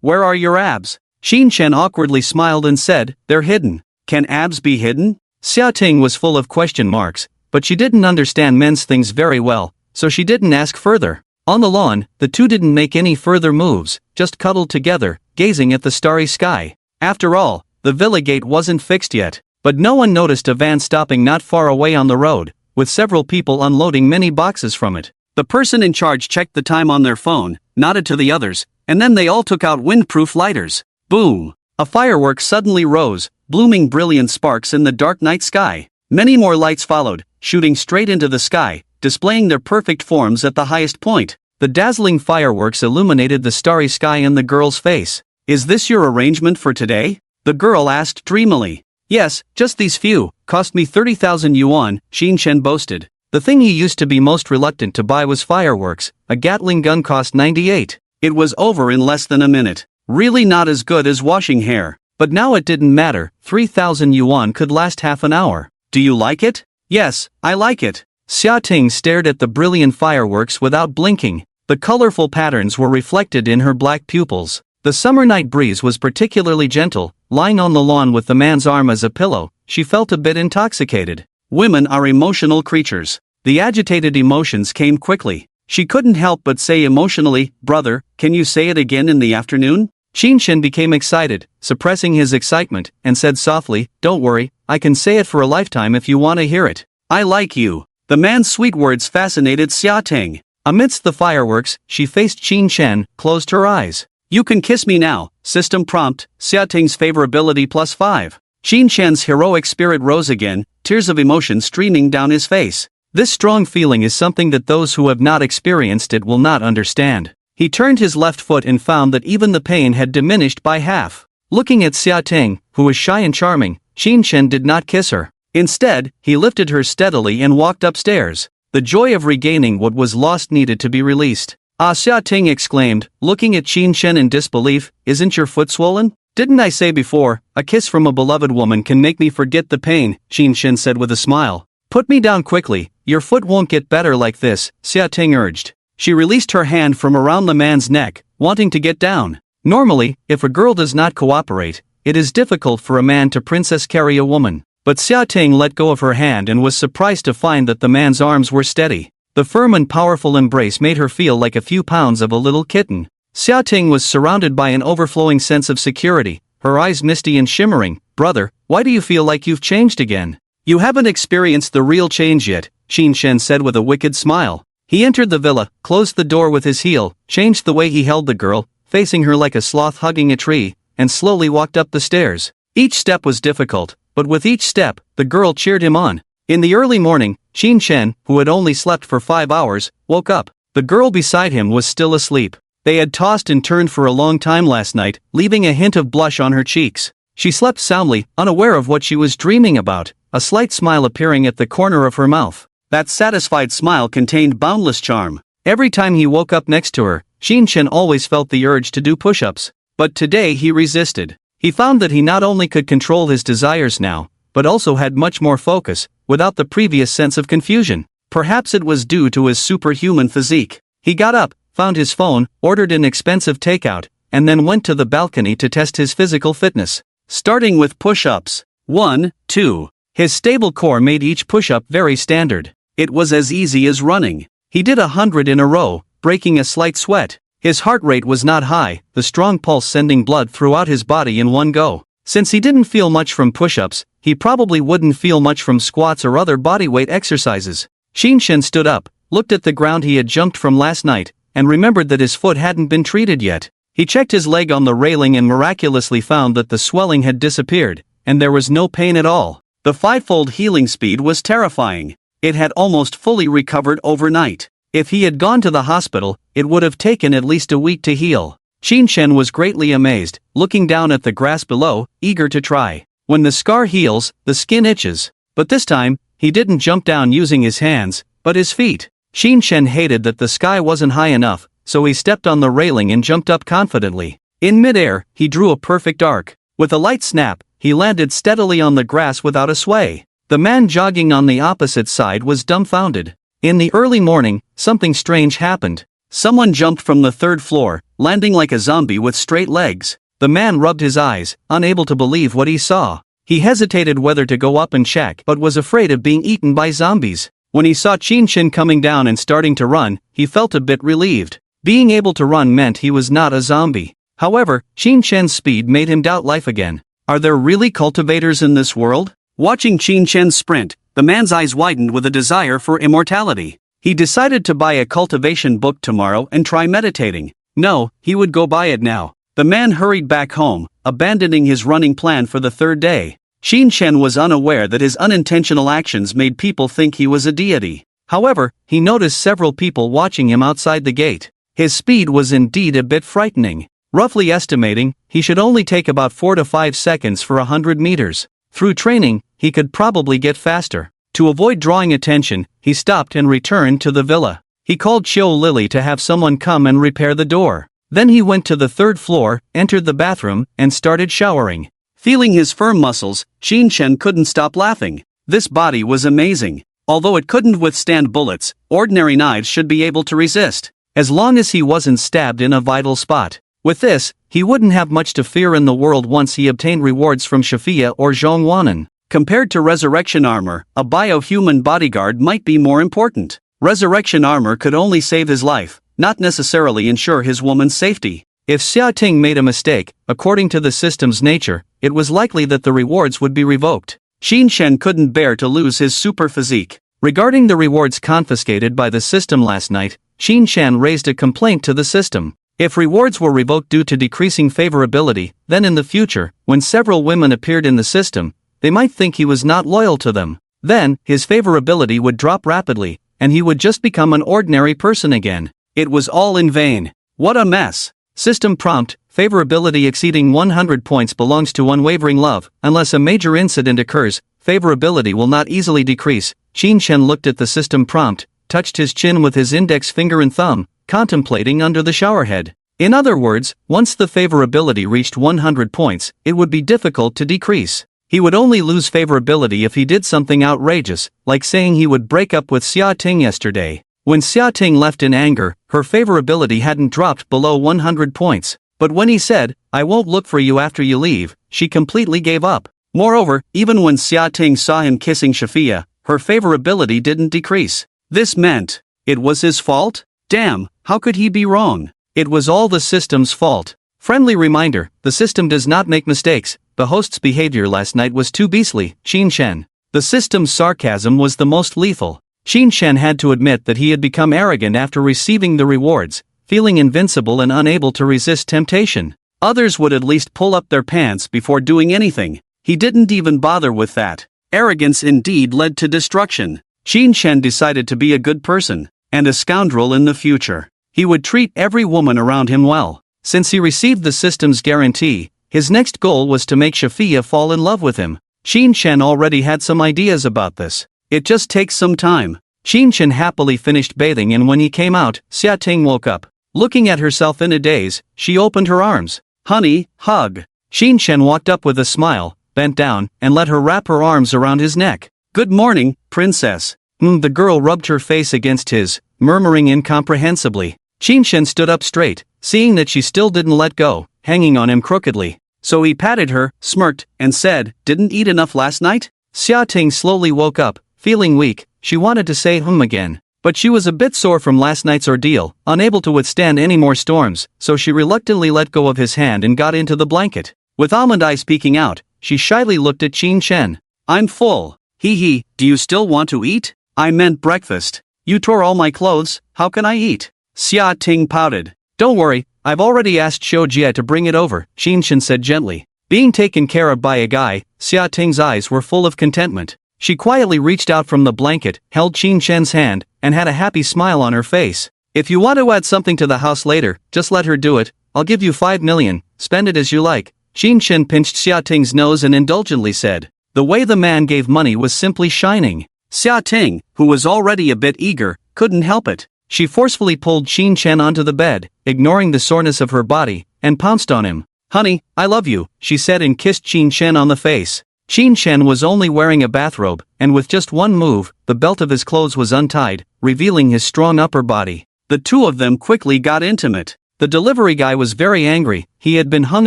Where are your abs? Qin Shen awkwardly smiled and said, they're hidden. Can abs be hidden? Xia Ting was full of question marks, but she didn't understand men's things very well, so she didn't ask further. On the lawn, the two didn't make any further moves, just cuddled together, gazing at the starry sky. After all, the villa gate wasn't fixed yet, but no one noticed a van stopping not far away on the road, with several people unloading many boxes from it. The person in charge checked the time on their phone, nodded to the others, and then they all took out windproof lighters. Boom! A firework suddenly rose, blooming brilliant sparks in the dark night sky. Many more lights followed, shooting straight into the sky, displaying their perfect forms at the highest point. The dazzling fireworks illuminated the starry sky and the girl's face. Is this your arrangement for today? The girl asked dreamily. Yes, just these few, cost me 30,000 yuan, Qin Shen boasted. The thing he used to be most reluctant to buy was fireworks. A Gatling gun cost 98. It was over in less than a minute. Really not as good as washing hair. But now it didn't matter, 3,000 yuan could last half an hour. Do you like it? Yes, I like it. Xia Ting stared at the brilliant fireworks without blinking. The colorful patterns were reflected in her black pupils. The summer night breeze was particularly gentle. Lying on the lawn with the man's arm as a pillow, she felt a bit intoxicated. Women are emotional creatures. The agitated emotions came quickly. She couldn't help but say emotionally, brother, can you say it again in the afternoon? Qin Shen became excited, suppressing his excitement, and said softly, "Don't worry, I can say it for a lifetime if you want to hear it. I like you." The man's sweet words fascinated Xia Ting. Amidst the fireworks, she faced Qin Shen, closed her eyes. "You can kiss me now." System prompt, Xia Ting's favorability +5. Qin Shen's heroic spirit rose again, tears of emotion streaming down his face. This strong feeling is something that those who have not experienced it will not understand. He turned his left foot and found that even the pain had diminished by half. Looking at Xia Ting, who was shy and charming, Qin Shen did not kiss her. Instead, he lifted her steadily and walked upstairs. The joy of regaining what was lost needed to be released. "Ah," Xia Ting exclaimed, looking at Qin Shen in disbelief, "isn't your foot swollen?" "Didn't I say before, a kiss from a beloved woman can make me forget the pain," Qin Shen said with a smile. "Put me down quickly, your foot won't get better like this," Xia Ting urged. She released her hand from around the man's neck, wanting to get down. Normally, if a girl does not cooperate, it is difficult for a man to princess carry a woman. But Xia Ting let go of her hand and was surprised to find that the man's arms were steady. The firm and powerful embrace made her feel like a few pounds of a little kitten. Xia Ting was surrounded by an overflowing sense of security, her eyes misty and shimmering. "Brother, why do you feel like you've changed again?" "You haven't experienced the real change yet," Qin Shen said with a wicked smile. He entered the villa, closed the door with his heel, changed the way he held the girl, facing her like a sloth hugging a tree, and slowly walked up the stairs. Each step was difficult, but with each step, the girl cheered him on. In the early morning, Qin Shen, who had only slept for 5 hours, woke up. The girl beside him was still asleep. They had tossed and turned for a long time last night, leaving a hint of blush on her cheeks. She slept soundly, unaware of what she was dreaming about, a slight smile appearing at the corner of her mouth. That satisfied smile contained boundless charm. Every time he woke up next to her, Qin Shen always felt the urge to do push-ups. But today he resisted. He found that he not only could control his desires now, but also had much more focus, without the previous sense of confusion. Perhaps it was due to his superhuman physique. He got up, found his phone, ordered an expensive takeout, and then went to the balcony to test his physical fitness. Starting with push-ups. 1, 2. His stable core made each push-up very standard. It was as easy as running. He did 100 in a row, breaking a slight sweat. His heart rate was not high, the strong pulse sending blood throughout his body in one go. Since he didn't feel much from push-ups, he probably wouldn't feel much from squats or other bodyweight exercises. Qin Shen stood up, looked at the ground he had jumped from last night, and remembered that his foot hadn't been treated yet. He checked his leg on the railing and miraculously found that the swelling had disappeared, and there was no pain at all. The fivefold healing speed was terrifying. It had almost fully recovered overnight. If he had gone to the hospital, it would have taken at least a week to heal. Qin Shen was greatly amazed, looking down at the grass below, eager to try. When the scar heals, the skin itches. But this time, he didn't jump down using his hands, but his feet. Qin Shen hated that the sky wasn't high enough, so he stepped on the railing and jumped up confidently. In midair, he drew a perfect arc. With a light snap, he landed steadily on the grass without a sway. The man jogging on the opposite side was dumbfounded. In the early morning, something strange happened. Someone jumped from the 3rd floor, landing like a zombie with straight legs. The man rubbed his eyes, unable to believe what he saw. He hesitated whether to go up and check, but was afraid of being eaten by zombies. When he saw Qin Shen coming down and starting to run, he felt a bit relieved. Being able to run meant he was not a zombie. However, Qin Shen's speed made him doubt life again. Are there really cultivators in this world? Watching Qin Shen's sprint, the man's eyes widened with a desire for immortality. He decided to buy a cultivation book tomorrow and try meditating. No, he would go buy it now. The man hurried back home, abandoning his running plan for the 3rd day. Qin Shen was unaware that his unintentional actions made people think he was a deity. However, he noticed several people watching him outside the gate. His speed was indeed a bit frightening. Roughly estimating, he should only take about 4 to 5 seconds for 100 meters. Through training, he could probably get faster. To avoid drawing attention, he stopped and returned to the villa. He called Qiu Lily to have someone come and repair the door. Then he went to the 3rd floor, entered the bathroom, and started showering. Feeling his firm muscles, Qin Shen couldn't stop laughing. This body was amazing. Although it couldn't withstand bullets, ordinary knives should be able to resist, as long as he wasn't stabbed in a vital spot. With this, he wouldn't have much to fear in the world once he obtained rewards from Shafia or Zhongwanan. Compared to resurrection armor, a bio-human bodyguard might be more important. Resurrection armor could only save his life, not necessarily ensure his woman's safety. If Xia Ting made a mistake, according to the system's nature, it was likely that the rewards would be revoked. Xin Shen couldn't bear to lose his super physique. Regarding the rewards confiscated by the system last night, Xin Shen raised a complaint to the system. If rewards were revoked due to decreasing favorability, then in the future, when several women appeared in the system, they might think he was not loyal to them. Then, his favorability would drop rapidly, and he would just become an ordinary person again. It was all in vain. What a mess. System prompt: favorability exceeding 100 points belongs to unwavering love. Unless a major incident occurs, favorability will not easily decrease. Xin Shen looked at the system prompt, touched his chin with his index finger and thumb, contemplating under the showerhead. In other words, once the favorability reached 100 points, it would be difficult to decrease. He would only lose favorability if he did something outrageous, like saying he would break up with Xia Ting yesterday. When Xia Ting left in anger, her favorability hadn't dropped below 100 points. But when he said, "I won't look for you after you leave," she completely gave up. Moreover, even when Xia Ting saw him kissing Shafia, her favorability didn't decrease. This meant, it was his fault? Damn, how could he be wrong? It was all the system's fault. Friendly reminder: the system does not make mistakes. The host's behavior last night was too beastly. Xin Shen. The system's sarcasm was the most lethal. Xin Shen had to admit that he had become arrogant after receiving the rewards, feeling invincible and unable to resist temptation. Others would at least pull up their pants before doing anything. He didn't even bother with that. Arrogance indeed led to destruction. Xin Shen decided to be a good person, and a scoundrel in the future. He would treat every woman around him well. Since he received the system's guarantee, his next goal was to make Shafia fall in love with him. Xin Shen already had some ideas about this. It just takes some time. Xin Shen happily finished bathing, and when he came out, Xia Ting woke up. Looking at herself in a daze, she opened her arms. "Honey, hug." Xin Shen walked up with a smile, bent down, and let her wrap her arms around his neck. "Good morning, princess." The girl rubbed her face against his, murmuring incomprehensibly. Xin Shen stood up straight, seeing that she still didn't let go, hanging on him crookedly. So he patted her, smirked, and said, "Didn't eat enough last night?" Xia Ting slowly woke up, feeling weak. She wanted to say again, but she was a bit sore from last night's ordeal, unable to withstand any more storms, so she reluctantly let go of his hand and got into the blanket. With almond eyes peeking out, she shyly looked at Xin Shen. "I'm full. Hee hee, do you still want to eat?" "I meant breakfast. You tore all my clothes, how can I eat?" Xia Ting pouted. "Don't worry, I've already asked Xiu Jie to bring it over," Xin Shen said gently. Being taken care of by a guy, Xia Ting's eyes were full of contentment. She quietly reached out from the blanket, held Xin Shen's hand, and had a happy smile on her face. "If you want to add something to the house later, just let her do it. I'll give you 5 million, spend it as you like." Xin Shen pinched Xia Ting's nose and indulgently said. The way the man gave money was simply shining. Xia Ting, who was already a bit eager, couldn't help it. She forcefully pulled Xin Shen onto the bed, ignoring the soreness of her body, and pounced on him. "Honey, I love you," she said, and kissed Xin Shen on the face. Xin Shen was only wearing a bathrobe, and with just one move, the belt of his clothes was untied, revealing his strong upper body. The two of them quickly got intimate. The delivery guy was very angry. He had been hung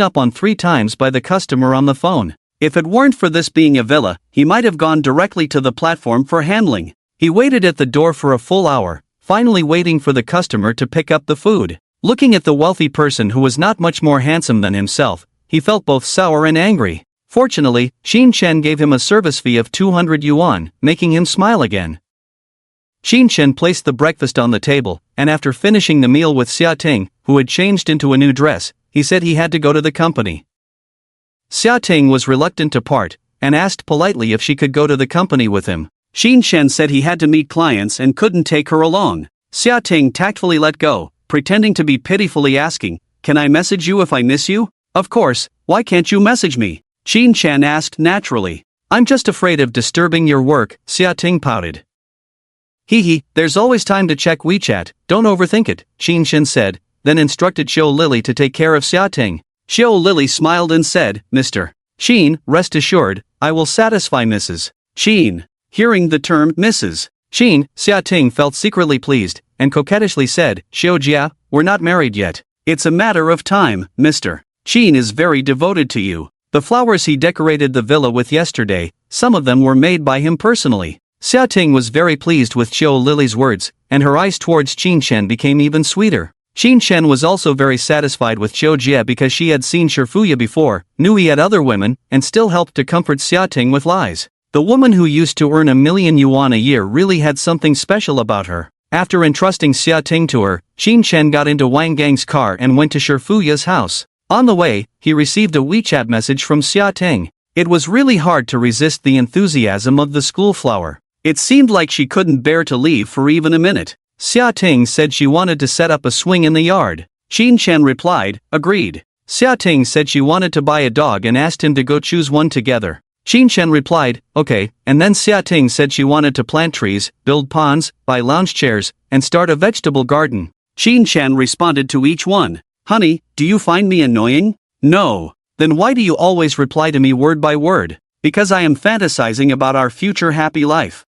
up on 3 times by the customer on the phone. If it weren't for this being a villa, he might have gone directly to the platform for handling. He waited at the door for a full hour, finally waiting for the customer to pick up the food. Looking at the wealthy person who was not much more handsome than himself, he felt both sour and angry. Fortunately, Xin Shen gave him a service fee of 200 yuan, making him smile again. Xin Shen placed the breakfast on the table, and after finishing the meal with Xia Ting, who had changed into a new dress, he said he had to go to the company. Xia Ting was reluctant to part, and asked politely if she could go to the company with him. Xin Shen said he had to meet clients and couldn't take her along. Xia Ting tactfully let go, pretending to be pitifully asking, "Can I message you if I miss you?" "Of course, why can't you message me?" Xin Shen asked naturally. "I'm just afraid of disturbing your work," Xia Ting pouted. "Hee, there's always time to check WeChat, don't overthink it," Xin Shen said, then instructed Xiu Lily to take care of Xia Ting. Xiu Lily smiled and said, "Mr. Xin, rest assured, I will satisfy Mrs. Xin." Hearing the term Mrs. Xin, Xia Ting felt secretly pleased, and coquettishly said, "Xiu Jia, we're not married yet." "It's a matter of time, Mr. Xin is very devoted to you." The flowers he decorated the villa with yesterday, some of them were made by him personally. Xia Ting was very pleased with Xiu Lily's words, and her eyes towards Xin Shen became even sweeter. Qin Shen was also very satisfied with Qiu Jie because she had seen Shifuya before, knew he had other women, and still helped to comfort Xia Ting with lies. The woman who used to earn 1,000,000 yuan a year really had something special about her. After entrusting Xia Ting to her, Qin Shen got into Wang Gang's car and went to Shifuya's house. On the way, he received a WeChat message from Xia Ting. It was really hard to resist the enthusiasm of the schoolflower. It seemed like she couldn't bear to leave for even a minute. Xia Ting said she wanted to set up a swing in the yard. Qin Shen replied, agreed. Xia Ting said she wanted to buy a dog and asked him to go choose one together. Qin Shen replied, okay, and then Xia Ting said she wanted to plant trees, build ponds, buy lounge chairs, and start a vegetable garden. Qin Shen responded to each one. Honey, do you find me annoying? No. Then why do you always reply to me word by word? Because I am fantasizing about our future happy life.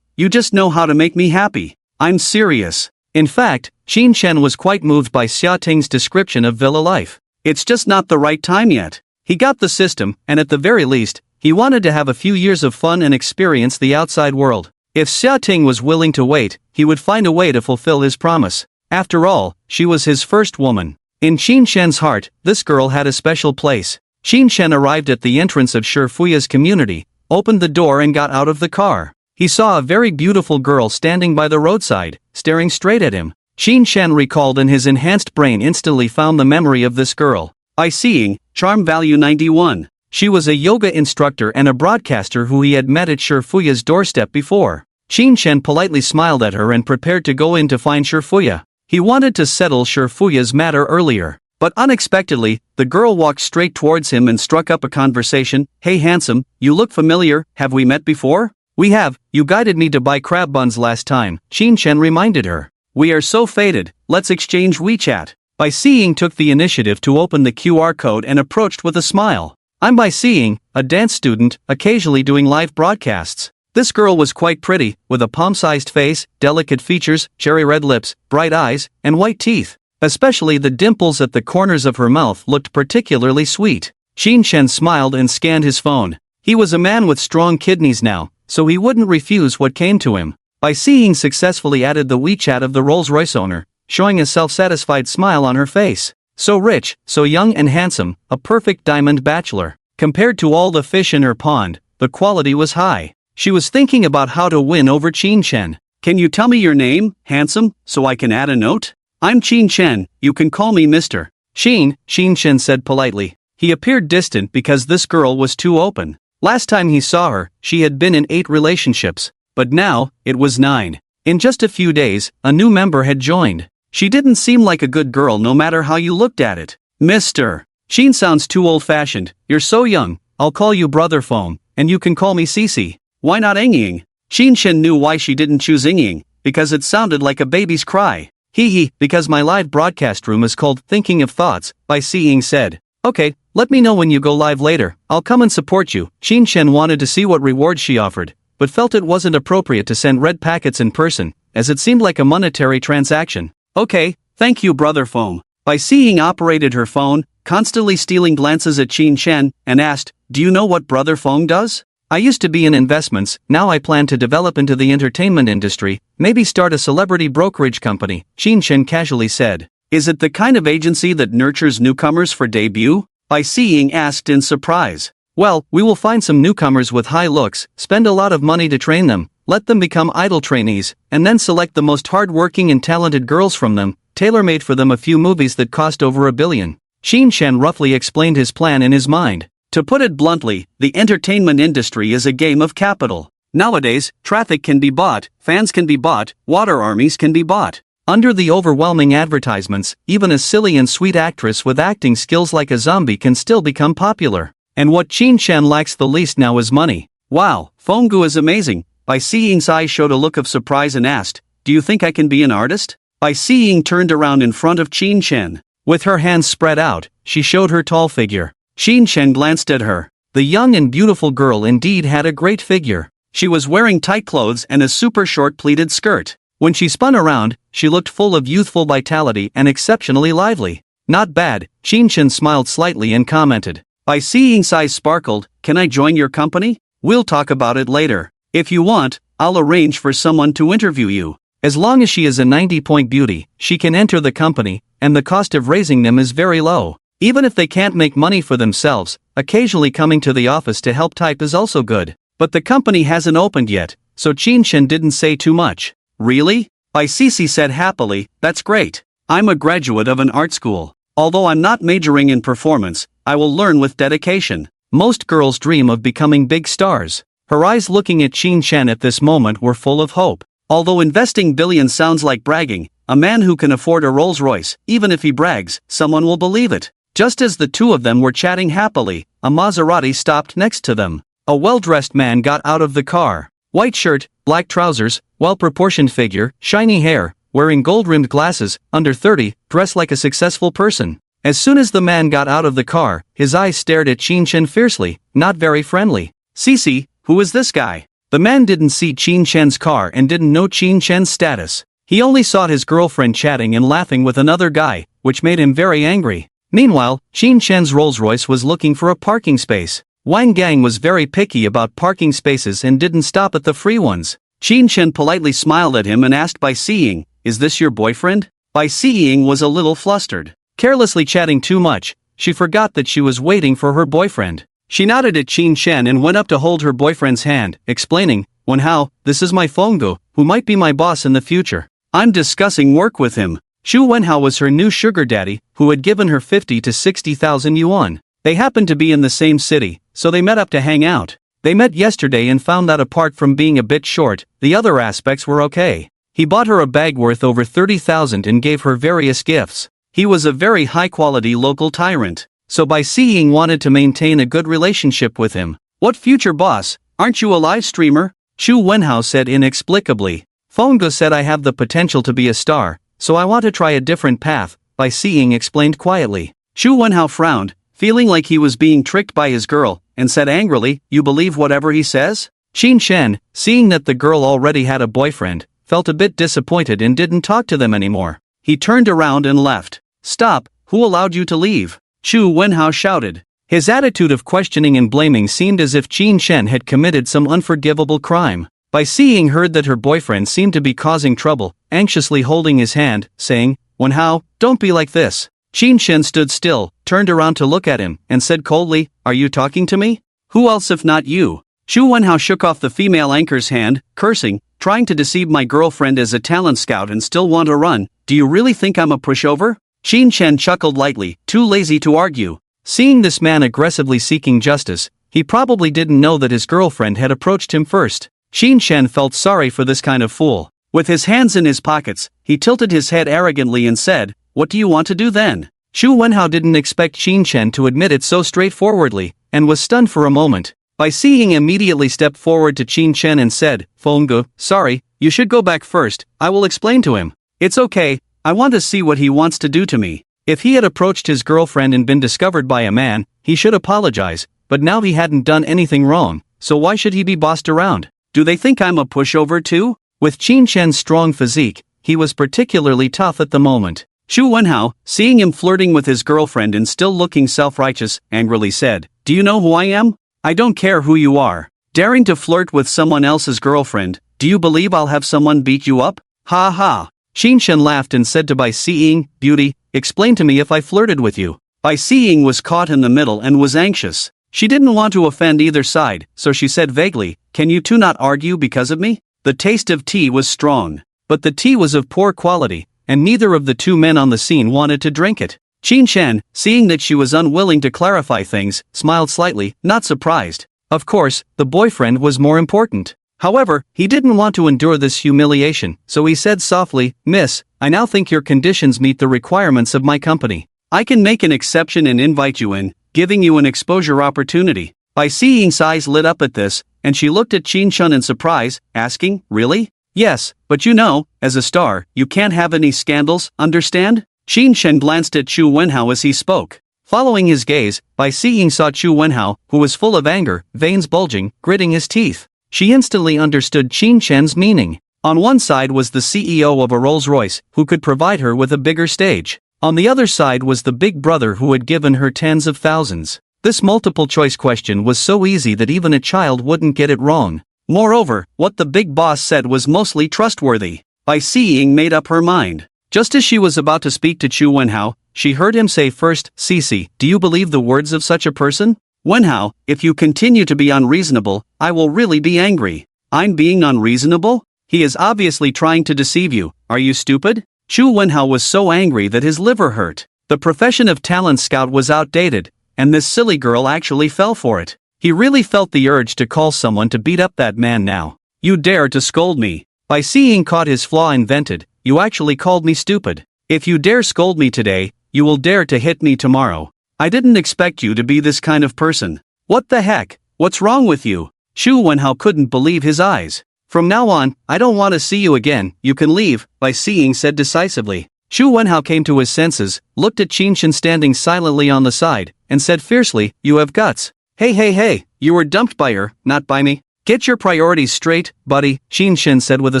You just know how to make me happy. I'm serious. In fact, Qin Shen was quite moved by Xia Ting's description of villa life. It's just not the right time yet. He got the system, and at the very least, he wanted to have a few years of fun and experience the outside world. If Xia Ting was willing to wait, he would find a way to fulfill his promise. After all, she was his first woman. In Qin Shen's heart, this girl had a special place. Qin Shen arrived at the entrance of Shifuya's community, opened the door and got out of the car. He saw a very beautiful girl standing by the roadside, staring straight at him. Qin Shen recalled and his enhanced brain instantly found the memory of this girl. By seeing, charm value 91. She was a yoga instructor and a broadcaster who he had met at Shifuya's doorstep before. Qin Shen politely smiled at her and prepared to go in to find Shifuya. He wanted to settle Shifuya's matter earlier. But unexpectedly, the girl walked straight towards him and struck up a conversation. Hey handsome, you look familiar, have we met before? We have, you guided me to buy crab buns last time, Qin Shen reminded her. We are so fated, let's exchange WeChat. Bai Xiying took the initiative to open the QR code and approached with a smile. I'm Bai Xiying, a dance student, occasionally doing live broadcasts. This girl was quite pretty, with a palm-sized face, delicate features, cherry red lips, bright eyes, and white teeth. Especially the dimples at the corners of her mouth looked particularly sweet. Qin Shen smiled and scanned his phone. He was a man with strong kidneys now, so he wouldn't refuse what came to him. Bai Xiying successfully added the WeChat of the Rolls-Royce owner, showing a self-satisfied smile on her face. So rich, so young and handsome, a perfect diamond bachelor. Compared to all the fish in her pond, the quality was high. She was thinking about how to win over Qin Shen. Can you tell me your name, handsome, so I can add a note? I'm Qin Shen, you can call me Mr. Qin Shen said politely. He appeared distant because this girl was too open. Last time he saw her, she had been in 8 relationships. But now, it was 9. In just a few days, a new member had joined. She didn't seem like a good girl no matter how you looked at it. Mr. Qin sounds too old-fashioned, you're so young, I'll call you Brother Foam, and you can call me Cece. Why not Ying? Qin Shen knew why she didn't choose Ying, because it sounded like a baby's cry. Because my live broadcast room is called Thinking of Thoughts, Bai Xiying said. Okay, let me know when you go live later, I'll come and support you. Qin Shen wanted to see what rewards she offered, but felt it wasn't appropriate to send red packets in person, as it seemed like a monetary transaction. Okay, thank you Brother Foam. Bai Xiying operated her phone, constantly stealing glances at Qin Shen, and asked, do you know what Brother Foam does? I used to be in investments, now I plan to develop into the entertainment industry, maybe start a celebrity brokerage company, Qin Shen casually said. Is it the kind of agency that nurtures newcomers for debut? Bai Xiying asked in surprise. Well, we will find some newcomers with high looks, spend a lot of money to train them, let them become idol trainees, and then select the most hard-working and talented girls from them, tailor-made for them a few movies that cost over $1 billion. Qin Shen roughly explained his plan in his mind. To put it bluntly, the entertainment industry is a game of capital. Nowadays, traffic can be bought, fans can be bought, water armies can be bought. Under the overwhelming advertisements, even a silly and sweet actress with acting skills like a zombie can still become popular. And what Qin Shen lacks the least now is money. Wow, Fenggu is amazing. Bai Xiying's eyes showed a look of surprise and asked, do you think I can be an artist? Bai Xiying turned around in front of Qin Shen. With her hands spread out, she showed her tall figure. Qin Shen glanced at her. The young and beautiful girl indeed had a great figure. She was wearing tight clothes and a super short pleated skirt. When she spun around, she looked full of youthful vitality and exceptionally lively. Not bad, Qin Shen smiled slightly and commented. Bai Xiying's eyes sparkled, can I join your company? We'll talk about it later. If you want, I'll arrange for someone to interview you. As long as she is a 90-point beauty, she can enter the company, and the cost of raising them is very low. Even if they can't make money for themselves, occasionally coming to the office to help type is also good. But the company hasn't opened yet, so Qin Shen didn't say too much. Really? Bai Sisi said happily, that's great. I'm a graduate of an art school. Although I'm not majoring in performance, I will learn with dedication. Most girls dream of becoming big stars. Her eyes looking at Qin Shen at this moment were full of hope. Although investing billions sounds like bragging, a man who can afford a Rolls-Royce, even if he brags, someone will believe it. Just as the two of them were chatting happily, a Maserati stopped next to them. A well-dressed man got out of the car. White shirt, black trousers, well-proportioned figure, shiny hair, wearing gold-rimmed glasses, under 30, dressed like a successful person. As soon as the man got out of the car, his eyes stared at Qin Shen fiercely, not very friendly. Sisi, who is this guy? The man didn't see Qin Shen's car and didn't know Qin Shen's status. He only saw his girlfriend chatting and laughing with another guy, which made him very angry. Meanwhile, Qin Shen's Rolls-Royce was looking for a parking space. Wang Gang was very picky about parking spaces and didn't stop at the free ones. Qin Shen politely smiled at him and asked Bai Siying, is this your boyfriend? Bai Siying was a little flustered. Carelessly chatting too much, she forgot that she was waiting for her boyfriend. She nodded at Qin Shen and went up to hold her boyfriend's hand, explaining, Wenhao, this is my Fenggu, who might be my boss in the future. I'm discussing work with him. Xu Wenhao was her new sugar daddy, who had given her 50 to 60,000 yuan. They happened to be in the same city, so they met up to hang out. They met yesterday and found that apart from being a bit short, the other aspects were okay. He bought her a bag worth over 30,000 and gave her various gifts. He was a very high-quality local tyrant, so Bai Siying wanted to maintain a good relationship with him. What future boss? Aren't you a live streamer? Xu Wenhao said inexplicably. Fenggu said I have the potential to be a star, so I want to try a different path, Bai Siying explained quietly. Xu Wenhao frowned, feeling like he was being tricked by his girl, and said angrily, you believe whatever he says? Qin Shen, seeing that the girl already had a boyfriend, felt a bit disappointed and didn't talk to them anymore. He turned around and left. Stop, who allowed you to leave? Xu Wenhao shouted. His attitude of questioning and blaming seemed as if Qin Shen had committed some unforgivable crime. Bai Siying heard that her boyfriend seemed to be causing trouble, anxiously holding his hand, saying, Wenhao, don't be like this. Qin Shen stood still, turned around to look at him, and said coldly, are you talking to me? Who else if not you? Xu Wenhao shook off the female anchor's hand, cursing, trying to deceive my girlfriend as a talent scout and still want to run. Do you really think I'm a pushover? Qin Shen chuckled lightly, too lazy to argue. Seeing this man aggressively seeking justice, he probably didn't know that his girlfriend had approached him first. Qin Shen felt sorry for this kind of fool. With his hands in his pockets, he tilted his head arrogantly and said, what do you want to do then? Xu Wenhao didn't expect Qin Shen to admit it so straightforwardly, and was stunned for a moment. Bai Siying immediately stepped forward to Qin Shen and said, Fenggu, sorry, you should go back first, I will explain to him. It's okay, I want to see what he wants to do to me. If he had approached his girlfriend and been discovered by a man, he should apologize, but now he hadn't done anything wrong, so why should he be bossed around? Do they think I'm a pushover too? With Qin Shen's strong physique, he was particularly tough at the moment. Xu Wenhao, seeing him flirting with his girlfriend and still looking self-righteous, angrily said, do you know who I am? I don't care who you are. Daring to flirt with someone else's girlfriend, do you believe I'll have someone beat you up? Ha ha. Qin Shen laughed and said to Bai Siying, beauty, explain to me if I flirted with you. Bai Siying was caught in the middle and was anxious. She didn't want to offend either side, so she said vaguely, can you two not argue because of me? The taste of tea was strong, but the tea was of poor quality, and neither of the two men on the scene wanted to drink it. Qin Shen, seeing that she was unwilling to clarify things, smiled slightly, not surprised. Of course, the boyfriend was more important. However, he didn't want to endure this humiliation, so he said softly, Miss, I now think your conditions meet the requirements of my company. I can make an exception and invite you in, giving you an exposure opportunity. Bai Siying's eyes lit up at this, and she looked at Qin Shen in surprise, asking, really? Yes, but you know, as a star, you can't have any scandals, understand? Qin Shen glanced at Xu Wenhao as he spoke. Following his gaze, Bai Siying saw Xu Wenhao, who was full of anger, veins bulging, gritting his teeth. She instantly understood Qin Shen's meaning. On one side was the CEO of a Rolls-Royce, who could provide her with a bigger stage. On the other side was the big brother who had given her tens of thousands. This multiple-choice question was so easy that even a child wouldn't get it wrong. Moreover, what the big boss said was mostly trustworthy. Bai Siying made up her mind. Just as she was about to speak to Chu Wenhao, she heard him say first, Cici, do you believe the words of such a person? Wenhao, if you continue to be unreasonable, I will really be angry. I'm being unreasonable? He is obviously trying to deceive you, are you stupid? Chu Wenhao was so angry that his liver hurt. The profession of talent scout was outdated, and this silly girl actually fell for it. He really felt the urge to call someone to beat up that man now. You dare to scold me. By seeing caught his flaw invented, you actually called me stupid. If you dare scold me today, you will dare to hit me tomorrow. I didn't expect you to be this kind of person. What the heck? What's wrong with you? Chu Wenhao couldn't believe his eyes. From now on, I don't want to see you again, you can leave, Bai Siying said decisively. Chu Wenhao came to his senses, looked at Qin Shen standing silently on the side, and said fiercely, you have guts. Hey, you were dumped by her, not by me. Get your priorities straight, buddy, Qin Shen said with a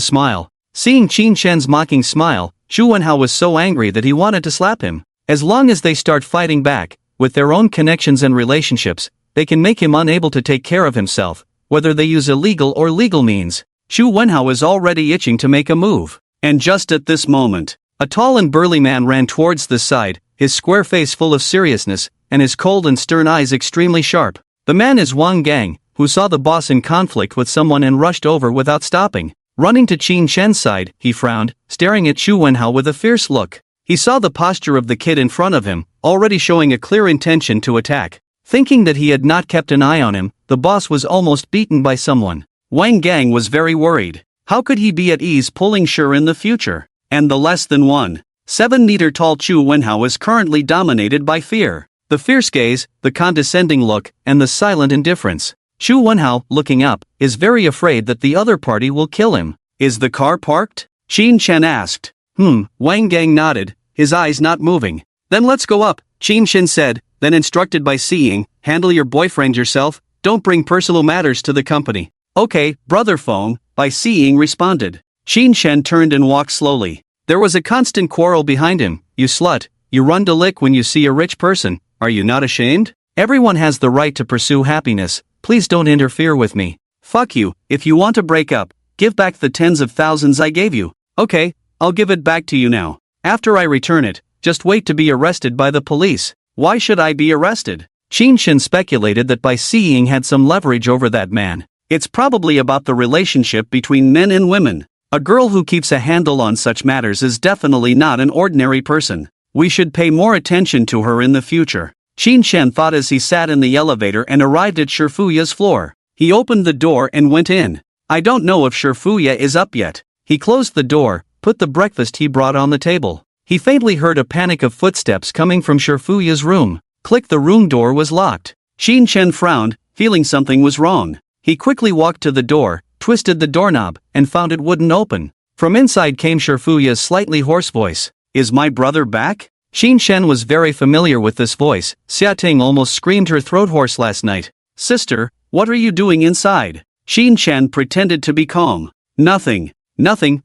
smile. Seeing Qin Shen's mocking smile, Chu Wenhao was so angry that he wanted to slap him. As long as they start fighting back, with their own connections and relationships, they can make him unable to take care of himself, whether they use illegal or legal means. Chu Wenhao was already itching to make a move. And just at this moment, a tall and burly man ran towards the side, his square face full of seriousness, and his cold and stern eyes extremely sharp. The man is Wang Gang, who saw the boss in conflict with someone and rushed over without stopping. Running to Qin Shen's side, he frowned, staring at Chu Wenhao with a fierce look. He saw the posture of the kid in front of him, already showing a clear intention to attack. Thinking that he had not kept an eye on him, the boss was almost beaten by someone. Wang Gang was very worried. How could he be at ease pulling sure in the future? And the less than 1.7-meter tall Chu Wenhao is currently dominated by fear. The fierce gaze, the condescending look, and the silent indifference. Chu Wenhao, looking up, is very afraid that the other party will kill him. Is the car parked? Qin Shen asked. Wang Gang nodded, his eyes not moving. Then let's go up, Qin Shen said, then instructed by Seeing, handle your boyfriend yourself, don't bring personal matters to the company. Okay, brother phone, By Seeing responded. Qin Shen turned and walked slowly. There was a constant quarrel behind him. You slut, you run to lick when you see a rich person, are you not ashamed? Everyone has the right to pursue happiness, please don't interfere with me. Fuck you, if you want to break up, give back the tens of thousands I gave you. Okay, I'll give it back to you now. After I return it, just wait to be arrested by the police. Why should I be arrested? Qin Shen speculated that Bai Siying had some leverage over that man. It's probably about the relationship between men and women. A girl who keeps a handle on such matters is definitely not an ordinary person. We should pay more attention to her in the future. Qin Shen thought as he sat in the elevator and arrived at Shifuya's floor. He opened the door and went in. I don't know if Shifuya is up yet. He closed the door, put the breakfast he brought on the table. He faintly heard a panic of footsteps coming from Shifuya's room. Click, the room door was locked. Qin Shen frowned, feeling something was wrong. He quickly walked to the door, twisted the doorknob, and found it wouldn't open. From inside came Shifuya's slightly hoarse voice. Is my brother back? Qin Shen was very familiar with this voice. Xia Ting almost screamed her throat hoarse last night. Sister, what are you doing inside? Qin Shen pretended to be calm. Nothing,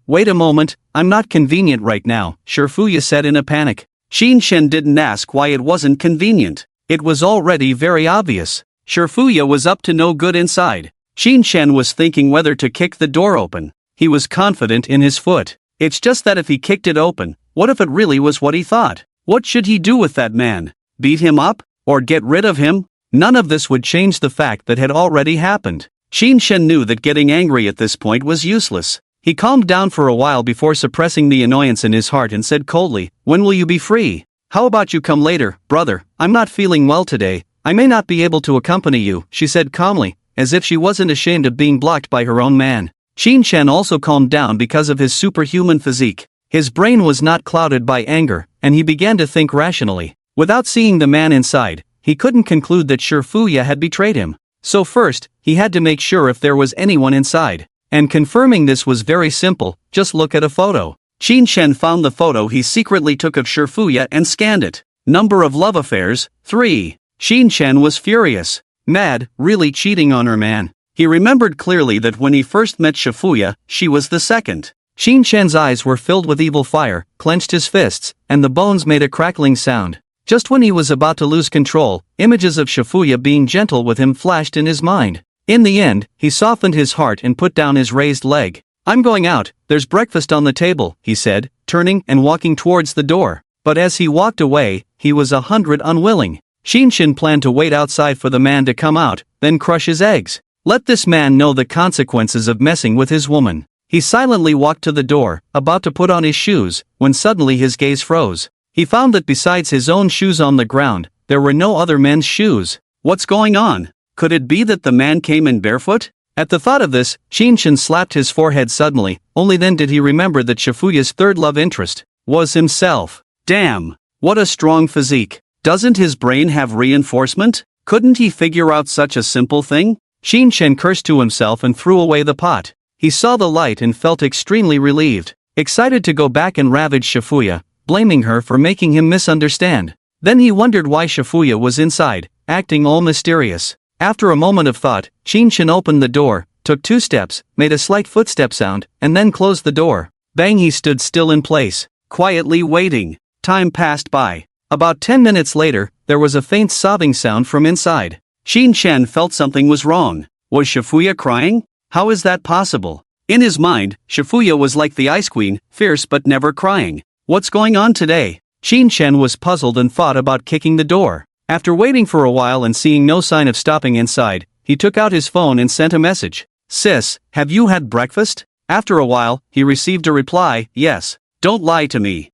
wait a moment, I'm not convenient right now, Shifuya said in a panic. Qin Shen didn't ask why it wasn't convenient. It was already very obvious. Shifuya was up to no good inside. Qin Shen was thinking whether to kick the door open. He was confident in his foot. It's just that if he kicked it open, what if it really was what he thought? What should he do with that man? Beat him up? Or get rid of him? None of this would change the fact that had already happened. Qin Shen knew that getting angry at this point was useless. He calmed down for a while before suppressing the annoyance in his heart and said coldly, when will you be free? How about you come later, brother? I'm not feeling well today. I may not be able to accompany you, she said calmly, as if she wasn't ashamed of being blocked by her own man. Qin Shen also calmed down because of his superhuman physique. His brain was not clouded by anger, and he began to think rationally. Without seeing the man inside, he couldn't conclude that Shifuya had betrayed him. So first, he had to make sure if there was anyone inside. And confirming this was very simple, just look at a photo. Qin Shen found the photo he secretly took of Shifuya and scanned it. Number of love affairs, 3. Qin Shen was furious. Mad, really cheating on her man. He remembered clearly that when he first met Shifuya, she was the second. Qin Shen's eyes were filled with evil fire, clenched his fists, and the bones made a crackling sound. Just when he was about to lose control, images of Shifuya being gentle with him flashed in his mind. In the end, he softened his heart and put down his raised leg. I'm going out, there's breakfast on the table, he said, turning and walking towards the door. But as he walked away, he was 100 unwilling. Shinshin planned to wait outside for the man to come out, then crush his eggs. Let this man know the consequences of messing with his woman. He silently walked to the door, about to put on his shoes, when suddenly his gaze froze. He found that besides his own shoes on the ground, there were no other men's shoes. What's going on? Could it be that the man came in barefoot? At the thought of this, Shinshin slapped his forehead suddenly, only then did he remember that Shifuya's third love interest was himself. Damn! What a strong physique. Doesn't his brain have reinforcement? Couldn't he figure out such a simple thing? Shinshin cursed to himself and threw away the pot. He saw the light and felt extremely relieved, excited to go back and ravage Shifuya, blaming her for making him misunderstand. Then he wondered why Shifuya was inside, acting all mysterious. After a moment of thought, Shinshin opened the door, took 2 steps, made a slight footstep sound, and then closed the door. Bang! He stood still in place, quietly waiting. Time passed by. About 10 minutes later, there was a faint sobbing sound from inside. Shinshin felt something was wrong. Was Shifuya crying? How is that possible? In his mind, Shifuya was like the Ice Queen, fierce but never crying. What's going on today? Shinshin was puzzled and thought about kicking the door. After waiting for a while and seeing no sign of stopping inside, he took out his phone and sent a message. Sis, have you had breakfast? After a while, he received a reply, yes. Don't lie to me.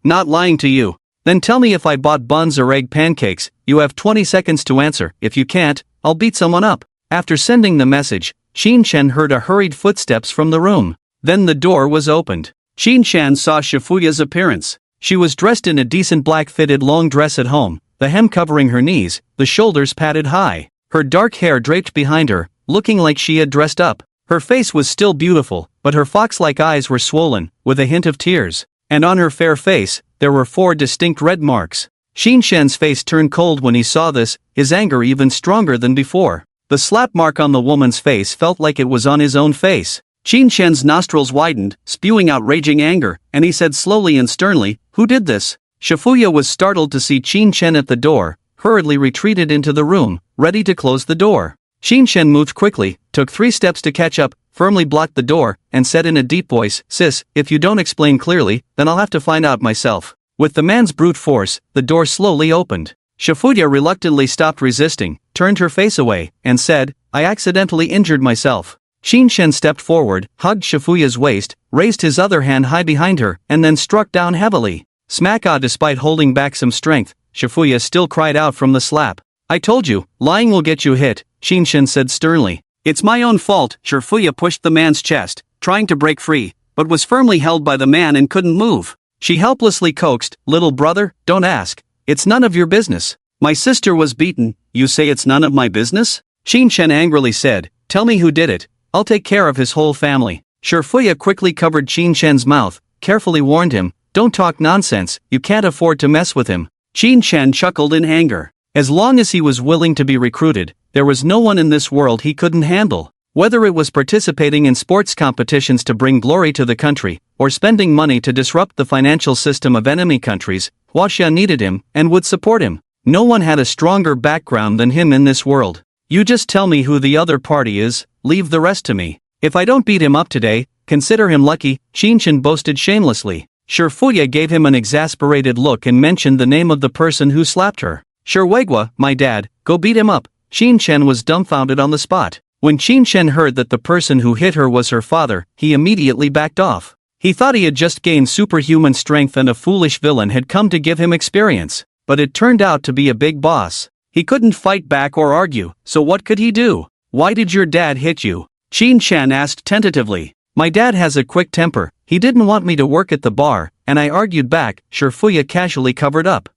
Not lying to you. Then tell me if I bought buns or egg pancakes. You have 20 seconds to answer. If you can't, I'll beat someone up. After sending the message, Shinshin heard a hurried footsteps from the room. Then the door was opened. Shinshin saw Shifuya's appearance. She was dressed in a decent black fitted long dress at home, the hem covering her knees, the shoulders padded high. Her dark hair draped behind her, looking like she had dressed up. Her face was still beautiful, but her fox-like eyes were swollen, with a hint of tears. And on her fair face, there were 4 distinct red marks. Shinshin's face turned cold when he saw this, his anger even stronger than before. The slap mark on the woman's face felt like it was on his own face. Shinshin's nostrils widened, spewing out raging anger, and he said slowly and sternly, "Who did this?" Shifuya was startled to see Shinshin at the door, hurriedly retreated into the room, ready to close the door. Shinshin moved quickly, took 3 steps to catch up, firmly blocked the door, and said in a deep voice, "Sis, if you don't explain clearly, then I'll have to find out myself." With the man's brute force, the door slowly opened. Shifuya reluctantly stopped resisting, turned her face away, and said, "I accidentally injured myself." Shinshin stepped forward, hugged Shifuya's waist, raised his other hand high behind her, and then struck down heavily. Smack-ah! Despite holding back some strength, Shifuya still cried out from the slap. "I told you, lying will get you hit," Shinshin said sternly. "It's my own fault." Shifuya pushed the man's chest, trying to break free, but was firmly held by the man and couldn't move. She helplessly coaxed, "Little brother, don't ask. It's none of your business. My sister was beaten, you say it's none of my business?" Shinshin angrily said, "Tell me who did it. I'll take care of his whole family." Shifuya quickly covered Shinshin's mouth, carefully warned him, "Don't talk nonsense, you can't afford to mess with him." Shinshin chuckled in anger. As long as he was willing to be recruited, there was no one in this world he couldn't handle. Whether it was participating in sports competitions to bring glory to the country, or spending money to disrupt the financial system of enemy countries, Huaxia needed him, and would support him. No one had a stronger background than him in this world. "You just tell me who the other party is, leave the rest to me. If I don't beat him up today, consider him lucky," Shinshin boasted shamelessly. Shifuya gave him an exasperated look and mentioned the name of the person who slapped her. "Shirwegwa, my dad, go beat him up." Shinshin was dumbfounded on the spot. When Shinshin heard that the person who hit her was her father, he immediately backed off. He thought he had just gained superhuman strength and a foolish villain had come to give him experience, but it turned out to be a big boss. He couldn't fight back or argue, so what could he do? "Why did your dad hit you?" Shinshin asked tentatively. "My dad has a quick temper, he didn't want me to work at the bar, and I argued back," Shifuya casually covered up.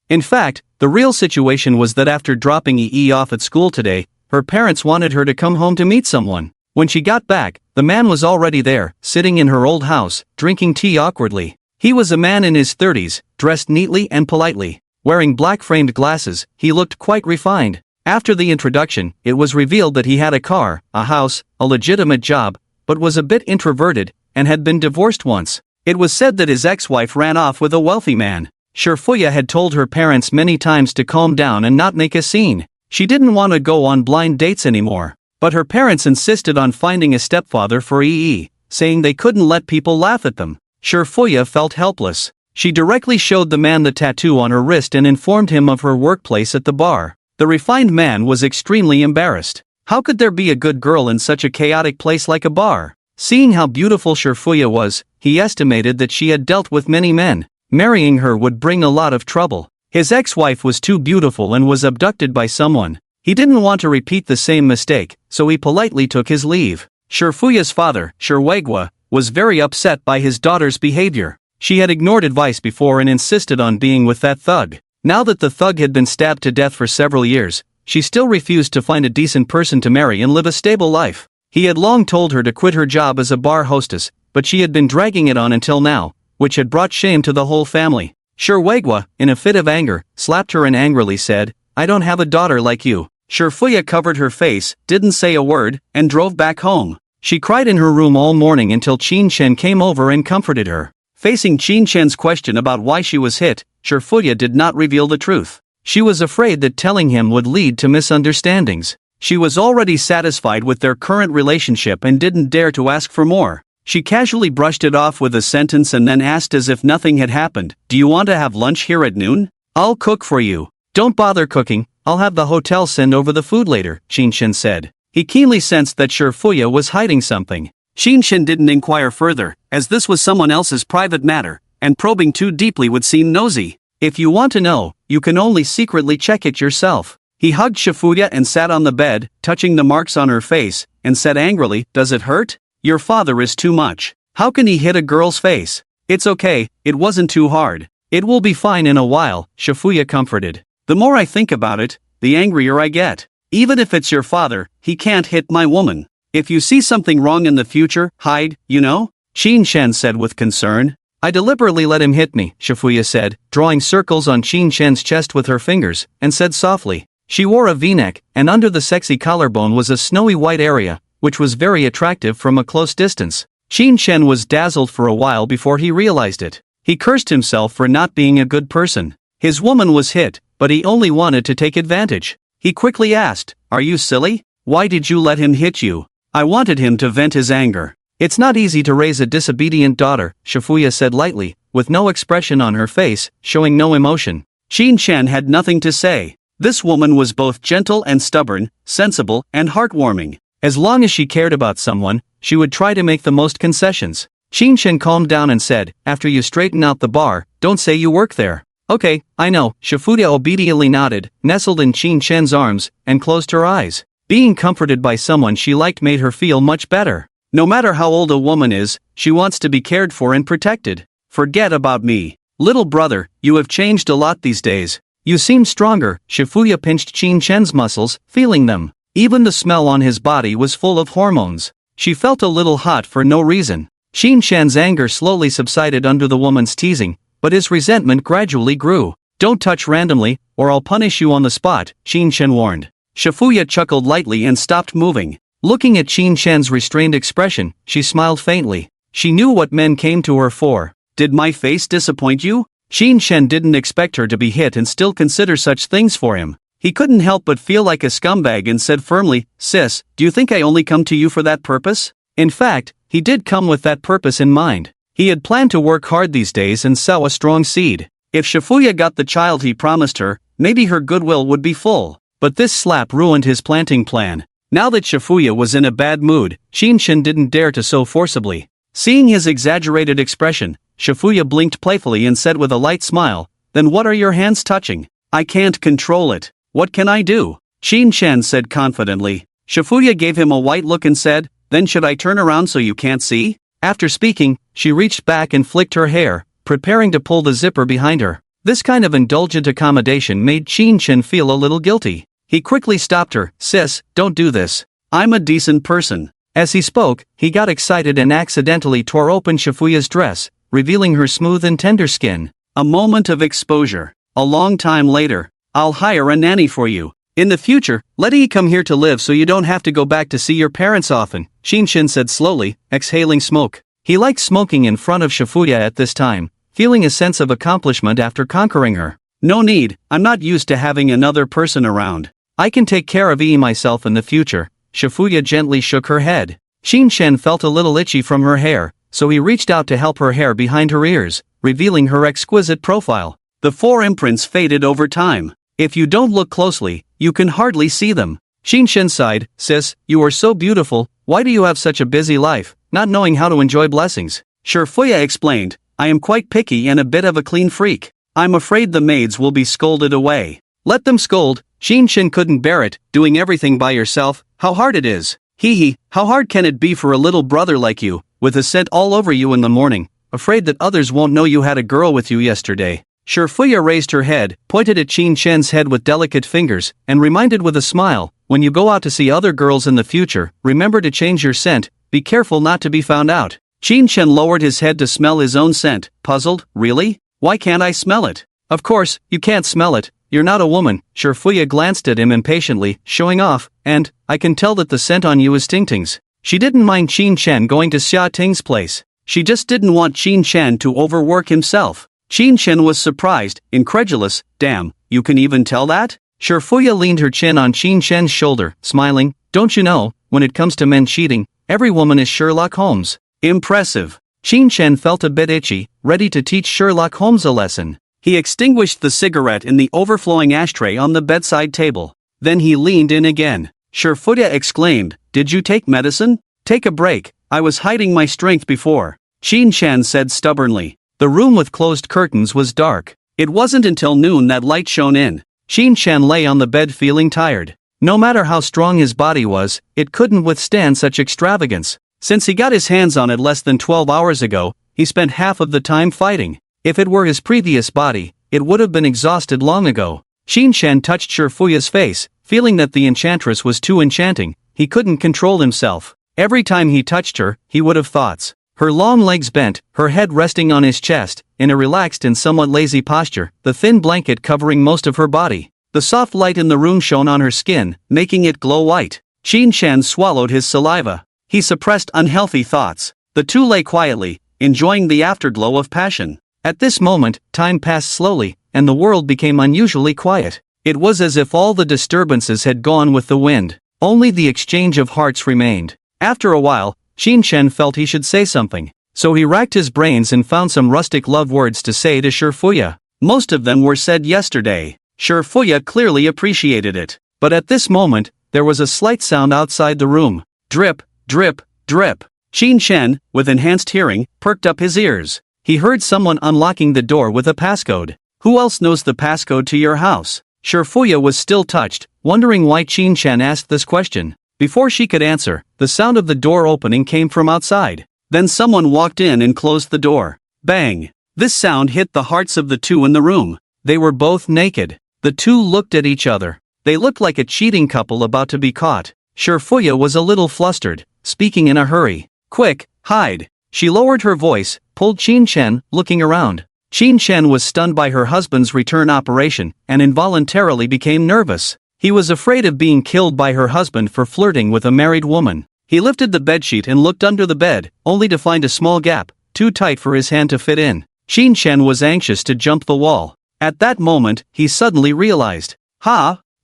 In fact, the real situation was that after dropping EE off at school today, her parents wanted her to come home to meet someone. When she got back, the man was already there, sitting in her old house, drinking tea awkwardly. He was a man in his 30s, dressed neatly and politely. Wearing black-framed glasses, he looked quite refined. After the introduction, it was revealed that he had a car, a house, a legitimate job, but was a bit introverted, and had been divorced once. It was said that his ex-wife ran off with a wealthy man. Shifuya had told her parents many times to calm down and not make a scene. She didn't want to go on blind dates anymore. But her parents insisted on finding a stepfather for EE, saying they couldn't let people laugh at them. Shurfuya felt helpless. She directly showed the man the tattoo on her wrist and informed him of her workplace at the bar. The refined man was extremely embarrassed. How could there be a good girl in such a chaotic place like a bar? Seeing how beautiful Shurfuya was, he estimated that she had dealt with many men. Marrying her would bring a lot of trouble. His ex-wife was too beautiful and was abducted by someone. He didn't want to repeat the same mistake, so he politely took his leave. Shurfuya's father, Shurwegwa, was very upset by his daughter's behavior. She had ignored advice before and insisted on being with that thug. Now that the thug had been stabbed to death for several years, she still refused to find a decent person to marry and live a stable life. He had long told her to quit her job as a bar hostess, but she had been dragging it on until now, which had brought shame to the whole family. Shurwegwa, in a fit of anger, slapped her and angrily said, "I don't have a daughter like you." Shurfuya covered her face, didn't say a word, and drove back home. She cried in her room all morning until Qin Shen came over and comforted her. Facing Qin Shen's question about why she was hit, Shurfuya did not reveal the truth. She was afraid that telling him would lead to misunderstandings. She was already satisfied with their current relationship and didn't dare to ask for more. She casually brushed it off with a sentence and then asked as if nothing had happened, "Do you want to have lunch here at noon? I'll cook for you." "Don't bother cooking, I'll have the hotel send over the food later," Qin Shen said. He keenly sensed that Shurfuya was hiding something. Qin Shen didn't inquire further, as this was someone else's private matter, and probing too deeply would seem nosy. If you want to know, you can only secretly check it yourself. He hugged Shurfuya and sat on the bed, touching the marks on her face, and said angrily, "Does it hurt? Your father is too much. How can he hit a girl's face?" "It's okay, it wasn't too hard. It will be fine in a while," Shurfuya comforted. "The more I think about it, the angrier I get. Even if it's your father, he can't hit my woman. If you see something wrong in the future, hide, you know?" Qin Shen said with concern. "I deliberately let him hit me," Shurfuya said, drawing circles on Qin Shen's chest with her fingers, and said softly. She wore a v-neck, and under the sexy collarbone was a snowy white area, which was very attractive from a close distance. Qin Shen was dazzled for a while before he realized it. He cursed himself for not being a good person. His woman was hit, but he only wanted to take advantage. He quickly asked, "Are you silly? Why did you let him hit you?" "I wanted him to vent his anger." "It's not easy to raise a disobedient daughter," Shurfuya said lightly, with no expression on her face, showing no emotion. Qin Shen had nothing to say. This woman was both gentle and stubborn, sensible and heartwarming. As long as she cared about someone, she would try to make the most concessions. Qin Shen calmed down and said, "After you straighten out the bar, don't say you work there." "Okay, I know," Shurfuya obediently nodded, nestled in Qin Shen's arms, and closed her eyes. Being comforted by someone she liked made her feel much better. No matter how old a woman is, she wants to be cared for and protected. "Forget about me. Little brother, you have changed a lot these days. You seem stronger." Shurfuya pinched Qin Shen's muscles, feeling them. Even the smell on his body was full of hormones. She felt a little hot for no reason. Qin Shen's anger slowly subsided under the woman's teasing, but his resentment gradually grew. "Don't touch randomly, or I'll punish you on the spot," Qin Shen warned. Shurfuya chuckled lightly and stopped moving. Looking at Qin Shen's restrained expression, she smiled faintly. She knew what men came to her for. "Did my face disappoint you?" Qin Shen didn't expect her to be hit and still consider such things for him. He couldn't help but feel like a scumbag and said firmly, "Sis, do you think I only come to you for that purpose?" In fact, he did come with that purpose in mind. He had planned to work hard these days and sow a strong seed. If Shurfuya got the child he promised her, maybe her goodwill would be full. But this slap ruined his planting plan. Now that Shurfuya was in a bad mood, Qin Shen didn't dare to so forcibly. Seeing his exaggerated expression, Shurfuya blinked playfully and said with a light smile, "Then what are your hands touching?" "I can't control it. What can I do?" Qin Shen said confidently. Shurfuya gave him a white look and said, "Then should I turn around so you can't see?" After speaking, she reached back and flicked her hair, preparing to pull the zipper behind her. This kind of indulgent accommodation made Qin Shen feel a little guilty. He quickly stopped her. "Sis, don't do this. I'm a decent person." As he spoke, he got excited and accidentally tore open Shurfuya's dress, revealing her smooth and tender skin. A moment of exposure. A long time later. "I'll hire a nanny for you. In the future, let E come here to live so you don't have to go back to see your parents often," Qin Shen said slowly, exhaling smoke. He liked smoking in front of Shurfuya at this time, feeling a sense of accomplishment after conquering her. "No need, I'm not used to having another person around. I can take care of E myself in the future." Shifuya gently shook her head. Shin felt a little itchy from her hair, so he reached out to help her hair behind her ears, revealing her exquisite profile. The 4 imprints faded over time. If you don't look closely, you can hardly see them. Shin sighed, sis, you are so beautiful, why do you have such a busy life, not knowing how to enjoy blessings? Shifuya explained, I am quite picky and a bit of a clean freak. I'm afraid the maids will be scolded away. Let them scold. Shin couldn't bear it, doing everything by yourself, how hard it is. Hee, how hard can it be for a little brother like you, with a scent all over you in the morning, afraid that others won't know you had a girl with you yesterday. Shifuya raised her head, pointed at Shin's head with delicate fingers, and reminded with a smile, when you go out to see other girls in the future, remember to change your scent, be careful not to be found out. Shin lowered his head to smell his own scent, puzzled, really? Why can't I smell it? Of course, you can't smell it, you're not a woman. Shifuya glanced at him impatiently, showing off, and, I can tell that the scent on you is Tingting's. She didn't mind Shin going to Xia Ting's place. She just didn't want Shin to overwork himself. Shin was surprised, incredulous, damn, you can even tell that? Shifuya leaned her chin on Shin's shoulder, smiling, don't you know, when it comes to men cheating, every woman is Sherlock Holmes. Impressive. Shin felt a bit itchy, ready to teach Sherlock Holmes a lesson. He extinguished the cigarette in the overflowing ashtray on the bedside table. Then he leaned in again. Shifuya exclaimed, did you take medicine? Take a break, I was hiding my strength before. Shin said stubbornly. The room with closed curtains was dark. It wasn't until noon that light shone in. Shin lay on the bed feeling tired. No matter how strong his body was, it couldn't withstand such extravagance. Since he got his hands on it less than 12 hours ago, he spent half of the time fighting. If it were his previous body, it would have been exhausted long ago. Shin touched Shifuya's face, feeling that the enchantress was too enchanting. He couldn't control himself. Every time he touched her, he would have thoughts. Her long legs bent, her head resting on his chest, in a relaxed and somewhat lazy posture, the thin blanket covering most of her body. The soft light in the room shone on her skin, making it glow white. Shin swallowed his saliva. He suppressed unhealthy thoughts. The two lay quietly, enjoying the afterglow of passion. At this moment, time passed slowly, and the world became unusually quiet. It was as if all the disturbances had gone with the wind. Only the exchange of hearts remained. After a while, Shin felt he should say something. So he racked his brains and found some rustic love words to say to Shifuya. Most of them were said yesterday. Shifuya clearly appreciated it. But at this moment, there was a slight sound outside the room. Drip, drip, drip. Shin, with enhanced hearing, perked up his ears. He heard someone unlocking the door with a passcode. Who else knows the passcode to your house? Shifuya was still touched, wondering why Shin asked this question. Before she could answer, the sound of the door opening came from outside. Then someone walked in and closed the door. Bang! This sound hit the hearts of the two in the room. They were both naked. The two looked at each other. They looked like a cheating couple about to be caught. Shifuya was a little flustered, speaking in a hurry. Quick, hide! She lowered her voice, pulled Shin, looking around. Shin was stunned by her husband's return operation, and involuntarily became nervous. He was afraid of being killed by her husband for flirting with a married woman. He lifted the bedsheet and looked under the bed, only to find a small gap, too tight for his hand to fit in. Shin was anxious to jump the wall. At that moment, he suddenly realized.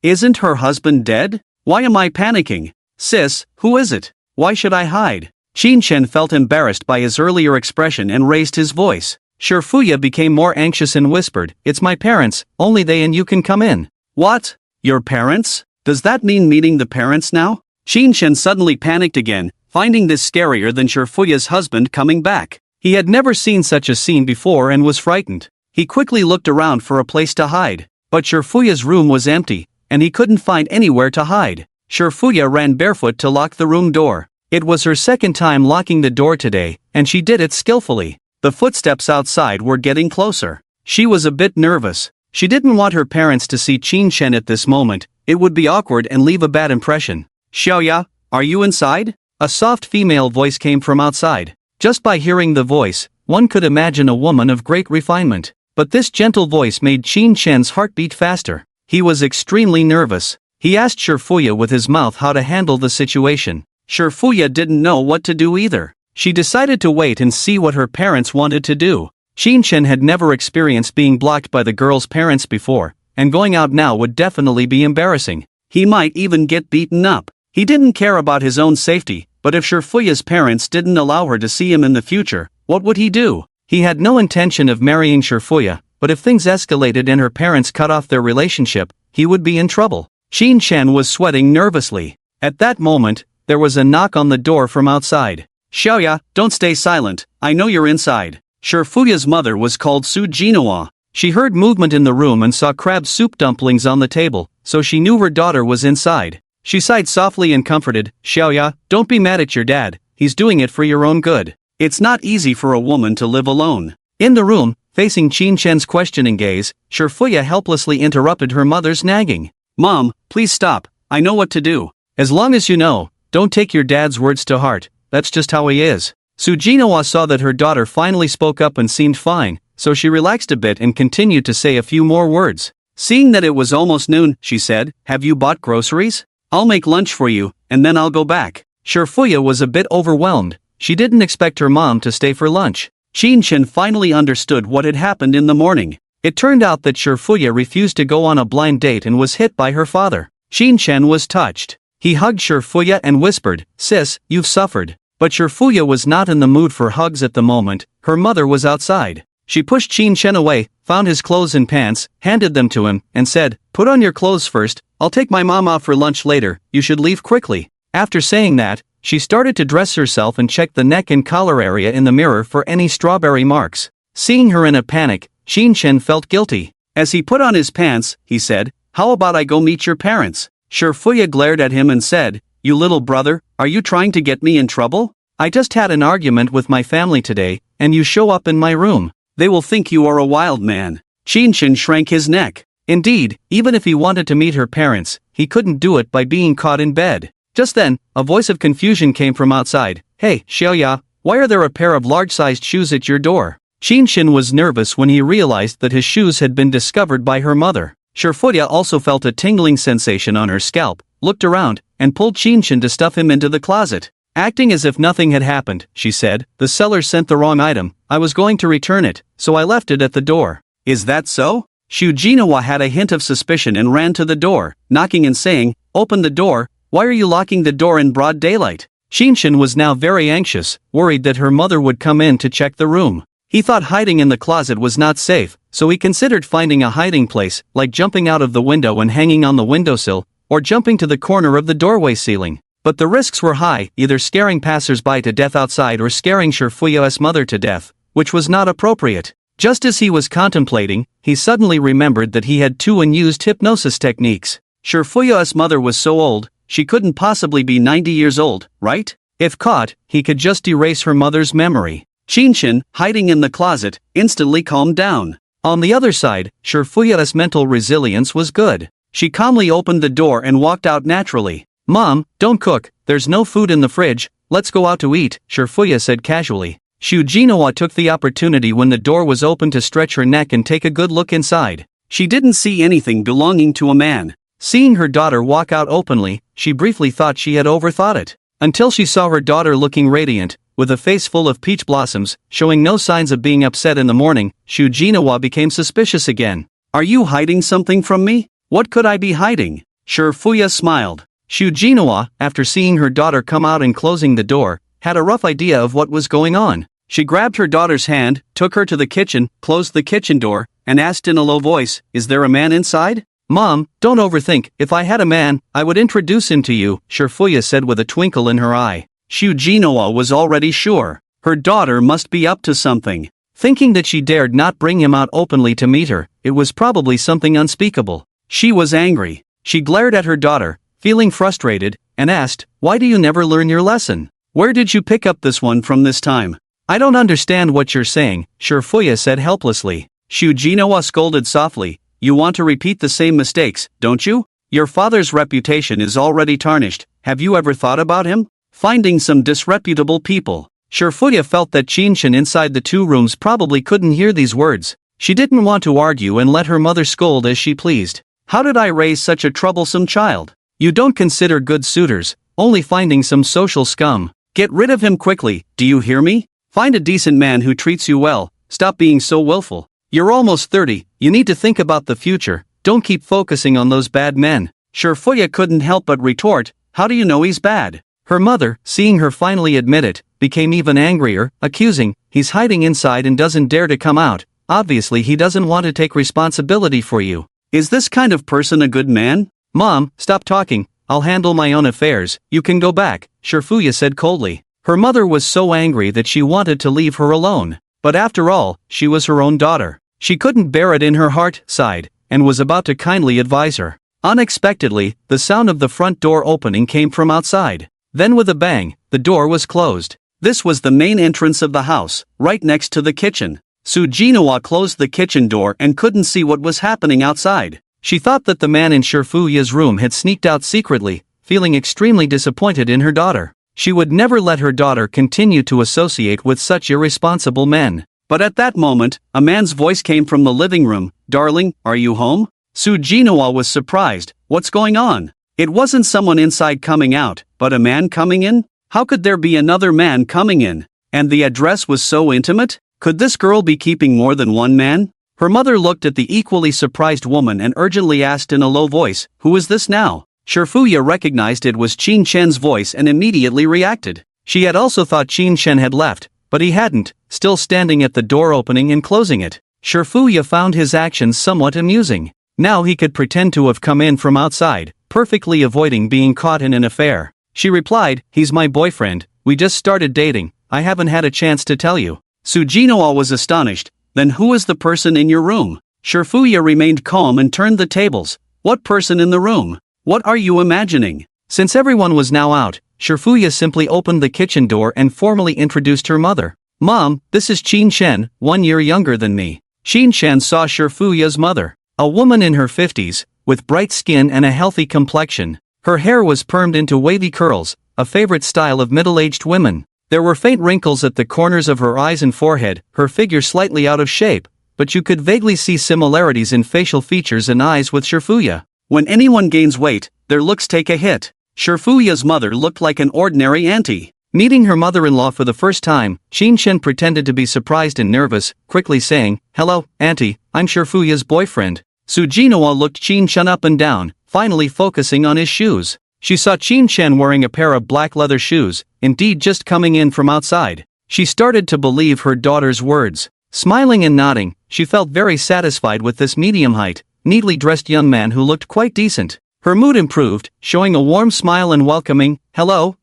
Isn't her husband dead? Why am I panicking? Sis, who is it? Why should I hide? Shin felt embarrassed by his earlier expression and raised his voice. Shifuya became more anxious and whispered, it's my parents, only they and you can come in. What? Your parents? Does that mean meeting the parents now? Shin suddenly panicked again, finding this scarier than Shifuya's husband coming back. He had never seen such a scene before and was frightened. He quickly looked around for a place to hide, but Shifuya's room was empty, and he couldn't find anywhere to hide. Shifuya ran barefoot to lock the room door. It was her second time locking the door today, and she did it skillfully. The footsteps outside were getting closer. She was a bit nervous. She didn't want her parents to see Shin at this moment. It would be awkward and leave a bad impression. Xiaoya, are you inside? A soft female voice came from outside. Just by hearing the voice, one could imagine a woman of great refinement. But this gentle voice made Shin's heart beat faster. He was extremely nervous. He asked Shifuya with his mouth how to handle the situation. Shifuya didn't know what to do either. She decided to wait and see what her parents wanted to do. Shin had never experienced being blocked by the girl's parents before, and going out now would definitely be embarrassing. He might even get beaten up. He didn't care about his own safety, but if Shurfuya's parents didn't allow her to see him in the future, what would he do? He had no intention of marrying Shurfuya, but if things escalated and her parents cut off their relationship, he would be in trouble. Qin Chen was sweating nervously. At that moment, there was a knock on the door from outside. Xiaoya, don't stay silent, I know you're inside. Shurfuya's mother was called Su Jinhua. She heard movement in the room and saw crab soup dumplings on the table, so she knew her daughter was inside. She sighed softly and comforted, Xiaoya, don't be mad at your dad, he's doing it for your own good. It's not easy for a woman to live alone. In the room, facing Qin Chen's questioning gaze, Shurfuya helplessly interrupted her mother's nagging. Mom, please stop, I know what to do. As long as you know, don't take your dad's words to heart, that's just how he is. Su Jinhua saw that her daughter finally spoke up and seemed fine, so she relaxed a bit and continued to say a few more words. Seeing that it was almost noon, she said, have you bought groceries? I'll make lunch for you, and then I'll go back. Shurfuya was a bit overwhelmed. She didn't expect her mom to stay for lunch. Qin Chen finally understood what had happened in the morning. It turned out that Shurfuya refused to go on a blind date and was hit by her father. Qin Chen was touched. He hugged Shurfuya and whispered, Sis, you've suffered. But Shurfuya was not in the mood for hugs at the moment. Her mother was outside. She pushed Qin Chen away, found his clothes and pants, handed them to him, and said, Put on your clothes first, I'll take my mom out for lunch later, you should leave quickly. After saying that, she started to dress herself and checked the neck and collar area in the mirror for any strawberry marks. Seeing her in a panic, Qin Chen felt guilty. As he put on his pants, he said, How about I go meet your parents? Shurfuya glared at him and said, You little brother, are you trying to get me in trouble? I just had an argument with my family today, and you show up in my room. They will think you are a wild man. Qin Chen shrank his neck. Indeed, even if he wanted to meet her parents, he couldn't do it by being caught in bed. Just then, a voice of confusion came from outside. Hey, Xiaoya, why are there a pair of large-sized shoes at your door? Qin Chen was nervous when he realized that his shoes had been discovered by her mother. Shurfuya also felt a tingling sensation on her scalp, looked around, and pulled Qin Chen to stuff him into the closet. Acting as if nothing had happened, she said, The seller sent the wrong item, I was going to return it, so I left it at the door. Is that so? Su Jinhua had a hint of suspicion and ran to the door, knocking and saying, Open the door, why are you locking the door in broad daylight? Qin Chen was now very anxious, worried that her mother would come in to check the room. He thought hiding in the closet was not safe, so he considered finding a hiding place, like jumping out of the window and hanging on the windowsill, or jumping to the corner of the doorway ceiling. But the risks were high, either scaring passers-by to death outside or scaring Shurfuya's mother to death, which was not appropriate. Just as he was contemplating, he suddenly remembered that he had two unused hypnosis techniques. Shurfuya's mother was so old, she couldn't possibly be 90 years old, right? If caught, he could just erase her mother's memory. Qin Chen, hiding in the closet, instantly calmed down. On the other side, Shurfuya's mental resilience was good. She calmly opened the door and walked out naturally. Mom, don't cook, there's no food in the fridge, let's go out to eat, Shurfuya said casually. Su Jinhua took the opportunity when the door was open to stretch her neck and take a good look inside. She didn't see anything belonging to a man. Seeing her daughter walk out openly, she briefly thought she had overthought it. Until she saw her daughter looking radiant, with a face full of peach blossoms, showing no signs of being upset in the morning, Su Jinhua became suspicious again. Are you hiding something from me? What could I be hiding? Shurfuya smiled. Su Jinhua, after seeing her daughter come out and closing the door, had a rough idea of what was going on. She grabbed her daughter's hand, took her to the kitchen, closed the kitchen door, and asked in a low voice, Is there a man inside? Mom, don't overthink, if I had a man, I would introduce him to you, Shurfuya said with a twinkle in her eye. Su Jinhua was already sure. Her daughter must be up to something. Thinking that she dared not bring him out openly to meet her, it was probably something unspeakable. She was angry. She glared at her daughter, feeling frustrated, and asked, Why do you never learn your lesson? Where did you pick up this one from this time? I don't understand what you're saying, Shurfuya said helplessly. Su Jinhua scolded softly, You want to repeat the same mistakes, don't you? Your father's reputation is already tarnished, have you ever thought about him? Finding some disreputable people. Shurfuya felt that Qin Chen inside the two rooms probably couldn't hear these words. She didn't want to argue and let her mother scold as she pleased. How did I raise such a troublesome child? You don't consider good suitors, only finding some social scum. Get rid of him quickly, do you hear me? Find a decent man who treats you well, stop being so willful. You're almost 30, you need to think about the future, don't keep focusing on those bad men. Shurfuya couldn't help but retort, How do you know he's bad? Her mother, seeing her finally admit it, became even angrier, accusing, he's hiding inside and doesn't dare to come out. Obviously he doesn't want to take responsibility for you. Is this kind of person a good man? Mom, stop talking, I'll handle my own affairs, you can go back, Shifuya said coldly. Her mother was so angry that she wanted to leave her alone. But after all, she was her own daughter. She couldn't bear it in her heart, sighed, and was about to kindly advise her. Unexpectedly, the sound of the front door opening came from outside. Then with a bang, the door was closed. This was the main entrance of the house, right next to the kitchen. Sujinawa closed the kitchen door and couldn't see what was happening outside. She thought that the man in Shifuya's room had sneaked out secretly, feeling extremely disappointed in her daughter. She would never let her daughter continue to associate with such irresponsible men. But at that moment, a man's voice came from the living room. Darling, are you home? Sujinawa was surprised. What's going on? It wasn't someone inside coming out, but a man coming in? How could there be another man coming in? And the address was so intimate? Could this girl be keeping more than one man? Her mother looked at the equally surprised woman and urgently asked in a low voice, who is this now? Shifuya recognized it was Qin Shen's voice and immediately reacted. She had also thought Qin Shen had left, but he hadn't, still standing at the door opening and closing it. Shifuya found his actions somewhat amusing. Now he could pretend to have come in from outside, perfectly avoiding being caught in an affair. She replied, he's my boyfriend, we just started dating, I haven't had a chance to tell you. Sujinawa was astonished. Then who is the person in your room? Shifuya remained calm and turned the tables. What person in the room? What are you imagining? Since everyone was now out, Shifuya simply opened the kitchen door and formally introduced her mother. Mom, this is Qin Shen, 1 year younger than me. Qin Shen saw Shifuya's mother, a woman in her 50s, with bright skin and a healthy complexion. Her hair was permed into wavy curls, a favorite style of middle-aged women. There were faint wrinkles at the corners of her eyes and forehead, her figure slightly out of shape, but you could vaguely see similarities in facial features and eyes with Shifuya. When anyone gains weight, their looks take a hit. Shifuya's mother looked like an ordinary auntie. Meeting her mother-in-law for the first time, Qin Shen pretended to be surprised and nervous, quickly saying, hello, auntie, I'm Shifuya's boyfriend. Sujinawa looked Qin Shen up and down, finally focusing on his shoes. She saw Qin Shen wearing a pair of black leather shoes, indeed just coming in from outside. She started to believe her daughter's words. Smiling and nodding, she felt very satisfied with this medium-height, neatly dressed young man who looked quite decent. Her mood improved, showing a warm smile and welcoming, hello,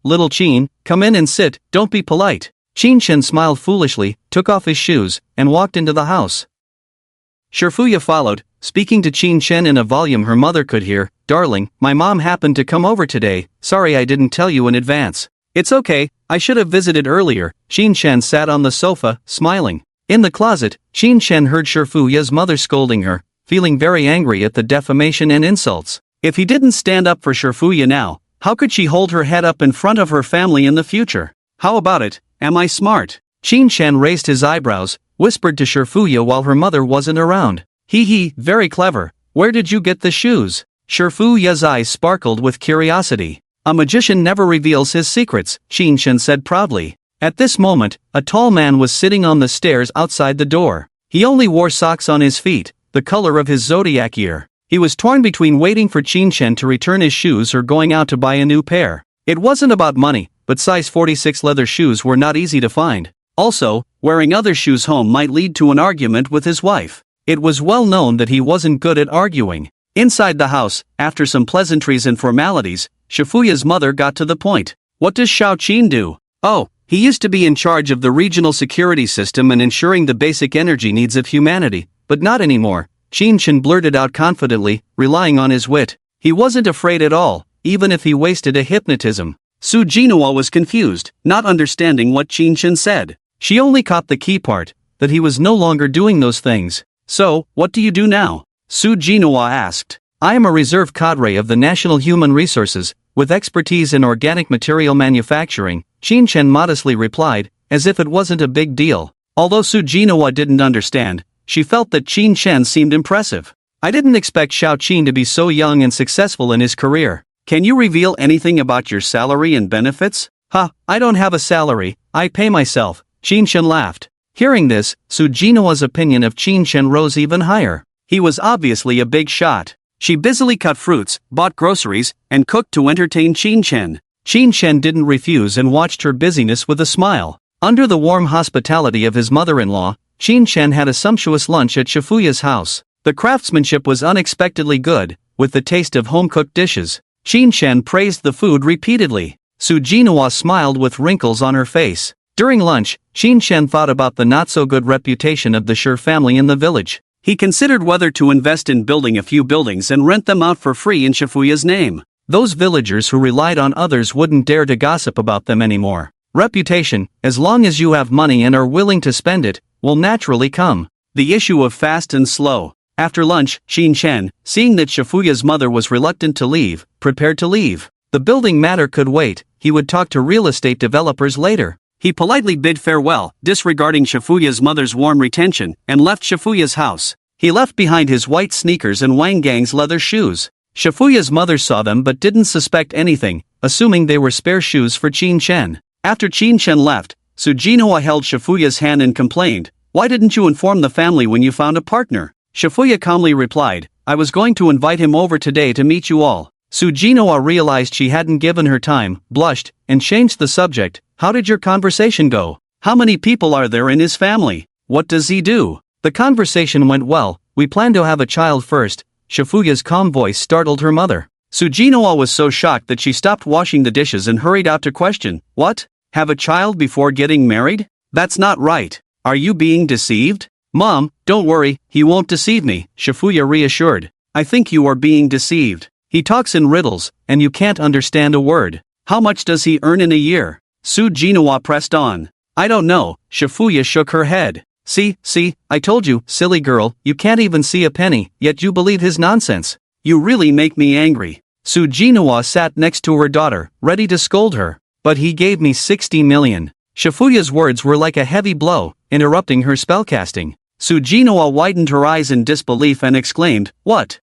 little Qin, come in and sit, don't be polite. Qin Shen smiled foolishly, took off his shoes, and walked into the house. Shifuya followed, speaking to Qin Shen in a volume her mother could hear. Darling, my mom happened to come over today, sorry I didn't tell you in advance. It's okay, I should have visited earlier. Qin Shen sat on the sofa, smiling. In the closet, Qin Shen heard Shifuya's mother scolding her, feeling very angry at the defamation and insults. If he didn't stand up for Shifuya now, how could she hold her head up in front of her family in the future? How about it, am I smart? Qin Shen raised his eyebrows, whispered to Shifuya while her mother wasn't around. Hee, very clever, where did you get the shoes? Shifuya's eyes sparkled with curiosity. A magician never reveals his secrets, Qin Shen said proudly. At this moment, a tall man was sitting on the stairs outside the door. He only wore socks on his feet, the color of his zodiac year. He was torn between waiting for Qin Shen to return his shoes or going out to buy a new pair. It wasn't about money, but size 46 leather shoes were not easy to find. Also, wearing other shoes home might lead to an argument with his wife. It was well known that he wasn't good at arguing. Inside the house, after some pleasantries and formalities, Shifuya's mother got to the point. What does Xiao Qin do? Oh, he used to be in charge of the regional security system and ensuring the basic energy needs of humanity, but not anymore, Qin Shen blurted out confidently, relying on his wit. He wasn't afraid at all, even if he wasted a hypnotism. Sujinawa was confused, not understanding what Qin Shen said. She only caught the key part, that he was no longer doing those things. So, what do you do now? Sujinawa asked. I am a reserve cadre of the National Human Resources, with expertise in organic material manufacturing, Qin Shen modestly replied, as if it wasn't a big deal. Although Sujinawa didn't understand, she felt that Qin Shen seemed impressive. I didn't expect Xiao Qin to be so young and successful in his career. Can you reveal anything about your salary and benefits? I don't have a salary, I pay myself, Qin Shen laughed. Hearing this, Sujinawa's opinion of Qin Shen rose even higher. He was obviously a big shot. She busily cut fruits, bought groceries, and cooked to entertain Qin Chen. Qin Chen didn't refuse and watched her busyness with a smile. Under the warm hospitality of his mother-in-law, Qin Chen had a sumptuous lunch at Shifuya's house. The craftsmanship was unexpectedly good, with the taste of home-cooked dishes. Qin Chen praised the food repeatedly. Su Jinhua smiled with wrinkles on her face. During lunch, Qin Chen thought about the not-so-good reputation of the Shi family in the village. He considered whether to invest in building a few buildings and rent them out for free in Shifuya's name. Those villagers who relied on others wouldn't dare to gossip about them anymore. Reputation, as long as you have money and are willing to spend it, will naturally come. The issue of fast and slow. After lunch, Qin Chen, seeing that Shifuya's mother was reluctant to leave, prepared to leave. The building matter could wait, he would talk to real estate developers later. He politely bid farewell, disregarding Shifuya's mother's warm retention, and left Shifuya's house. He left behind his white sneakers and Wang Gang's leather shoes. Shifuya's mother saw them but didn't suspect anything, assuming they were spare shoes for Qin Chen. After Qin Chen left, Su Jinhua held Shifuya's hand and complained, "Why didn't you inform the family when you found a partner?" Shifuya calmly replied, "I was going to invite him over today to meet you all." Su Jinhua realized she hadn't given her time, blushed, and changed the subject. "How did your conversation go? How many people are there in his family? What does he do?" The conversation went well. "We plan to have a child first." Shifuya's calm voice startled her mother. Su Jinhua was so shocked that she stopped washing the dishes and hurried out to question, "What? Have a child before getting married? That's not right. Are you being deceived?" "Mom, don't worry, he won't deceive me," Shifuya reassured. "I think you are being deceived. He talks in riddles, and you can't understand a word. How much does he earn in a year?" Su Jinhua pressed on. "I don't know," Shifuya shook her head. See, I told you, silly girl, you can't even see a penny, yet you believe his nonsense. You really make me angry." Su Jinhua sat next to her daughter, ready to scold her. "But he gave me 60 million. Shifuya's words were like a heavy blow, interrupting her spellcasting. Su Jinhua widened her eyes in disbelief and exclaimed, "What?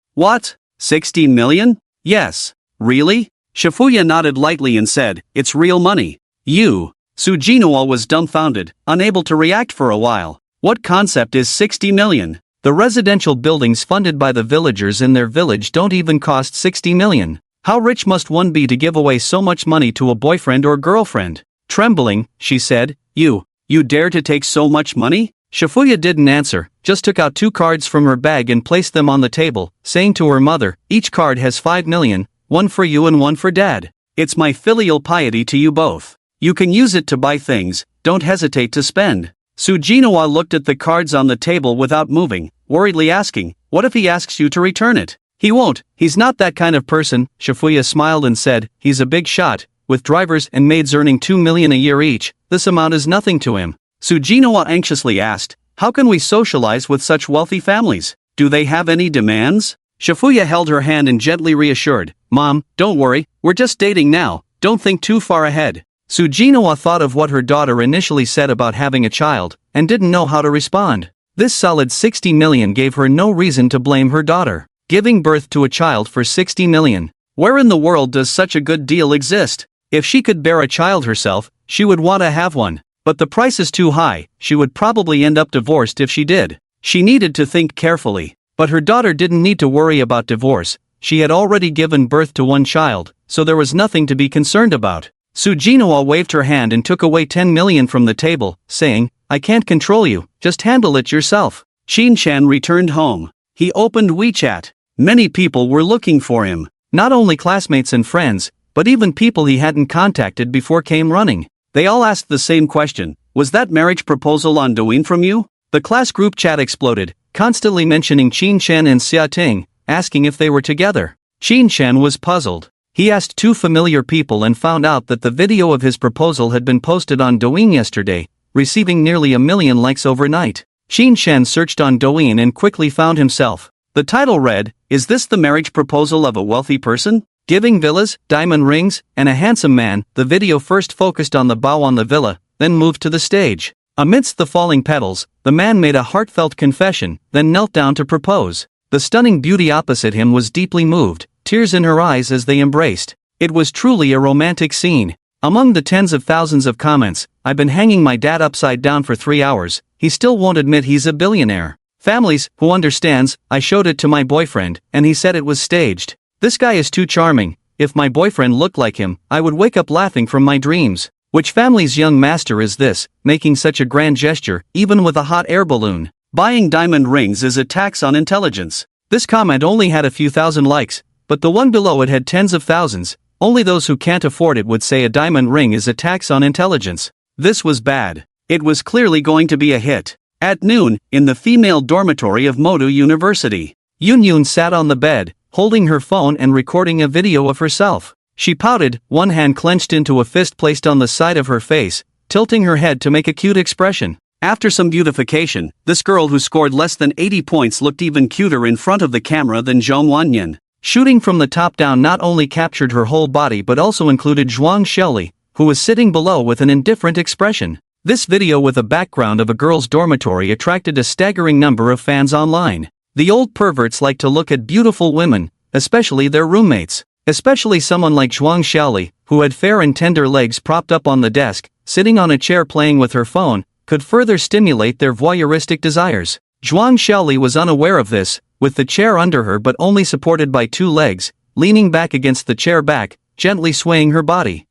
60 million? Yes. Really?" Shifuya nodded lightly and said, "It's real money." "You?" Su Jinhua was dumbfounded, unable to react for a while. "What concept is 60 million? The residential buildings funded by the villagers in their village don't even cost 60 million. How rich must one be to give away so much money to a boyfriend or girlfriend?" Trembling, she said, You dare to take so much money?" Shifuya didn't answer, just took out 2 cards from her bag and placed them on the table, saying to her mother, "Each card has 5 million, one for you and one for Dad. It's my filial piety to you both. You can use it to buy things, don't hesitate to spend." Su Jinhua looked at the cards on the table without moving, worriedly asking, "What if he asks you to return it?" "He won't, he's not that kind of person," Shifuya smiled and said, "He's a big shot, with drivers and maids earning 2 million a year each, this amount is nothing to him." Su Jinhua anxiously asked, "How can we socialize with such wealthy families? Do they have any demands?" Shifuya held her hand and gently reassured, "Mom, don't worry, we're just dating now, don't think too far ahead." Su Jinhua thought of what her daughter initially said about having a child, and didn't know how to respond. This solid 60 million gave her no reason to blame her daughter. Giving birth to a child for 60 million. Where in the world does such a good deal exist? If she could bear a child herself, she would want to have one. But the price is too high, she would probably end up divorced if she did. She needed to think carefully. But her daughter didn't need to worry about divorce, she had already given birth to one child, so there was nothing to be concerned about. Su Jinhua waved her hand and took away 10 million from the table, saying, "I can't control you, just handle it yourself." Qin Chen returned home. He opened WeChat. Many people were looking for him. Not only classmates and friends, but even people he hadn't contacted before came running. They all asked the same question, "Was that marriage proposal on Douyin from you?" The class group chat exploded, constantly mentioning Qin Chen and Xia Ting, asking if they were together. Qin Chen was puzzled. He asked 2 familiar people and found out that the video of his proposal had been posted on Douyin yesterday, receiving nearly 1 million likes overnight. Qin Chen searched on Douyin and quickly found himself. The title read, "Is this the marriage proposal of a wealthy person? Giving villas, diamond rings, and a handsome man." The video first focused on the bow on the villa, then moved to the stage. Amidst the falling petals, the man made a heartfelt confession, then knelt down to propose. The stunning beauty opposite him was deeply moved, tears in her eyes as they embraced. It was truly a romantic scene. Among the tens of thousands of comments, "I've been hanging my dad upside down for 3 hours, he still won't admit he's a billionaire. Families, who understands, I showed it to my boyfriend, and he said it was staged. This guy is too charming. If my boyfriend looked like him, I would wake up laughing from my dreams. Which family's young master is this, making such a grand gesture, even with a hot air balloon? Buying diamond rings is a tax on intelligence. This comment only had a few thousand likes, but the one below it had tens of thousands. Only those who can't afford it would say a diamond ring is a tax on intelligence. This was bad. It was clearly going to be a hit. At noon, in the female dormitory of Modu University, Yoon sat on the bed, holding her phone and recording a video of herself. She pouted, one hand clenched into a fist placed on the side of her face, tilting her head to make a cute expression. After some beautification, this girl who scored less than 80 points looked even cuter in front of the camera than Zhong Wanyan. Shooting from the top down not only captured her whole body but also included Zhuang Sheli, who was sitting below with an indifferent expression. This video with a background of a girl's dormitory attracted a staggering number of fans online. The old perverts like to look at beautiful women, especially their roommates. Especially someone like Zhuang Sheli, who had fair and tender legs propped up on the desk, sitting on a chair playing with her phone, could further stimulate their voyeuristic desires. Zhuang Sheli was unaware of this, with the chair under her but only supported by two legs, leaning back against the chair back, gently swaying her body.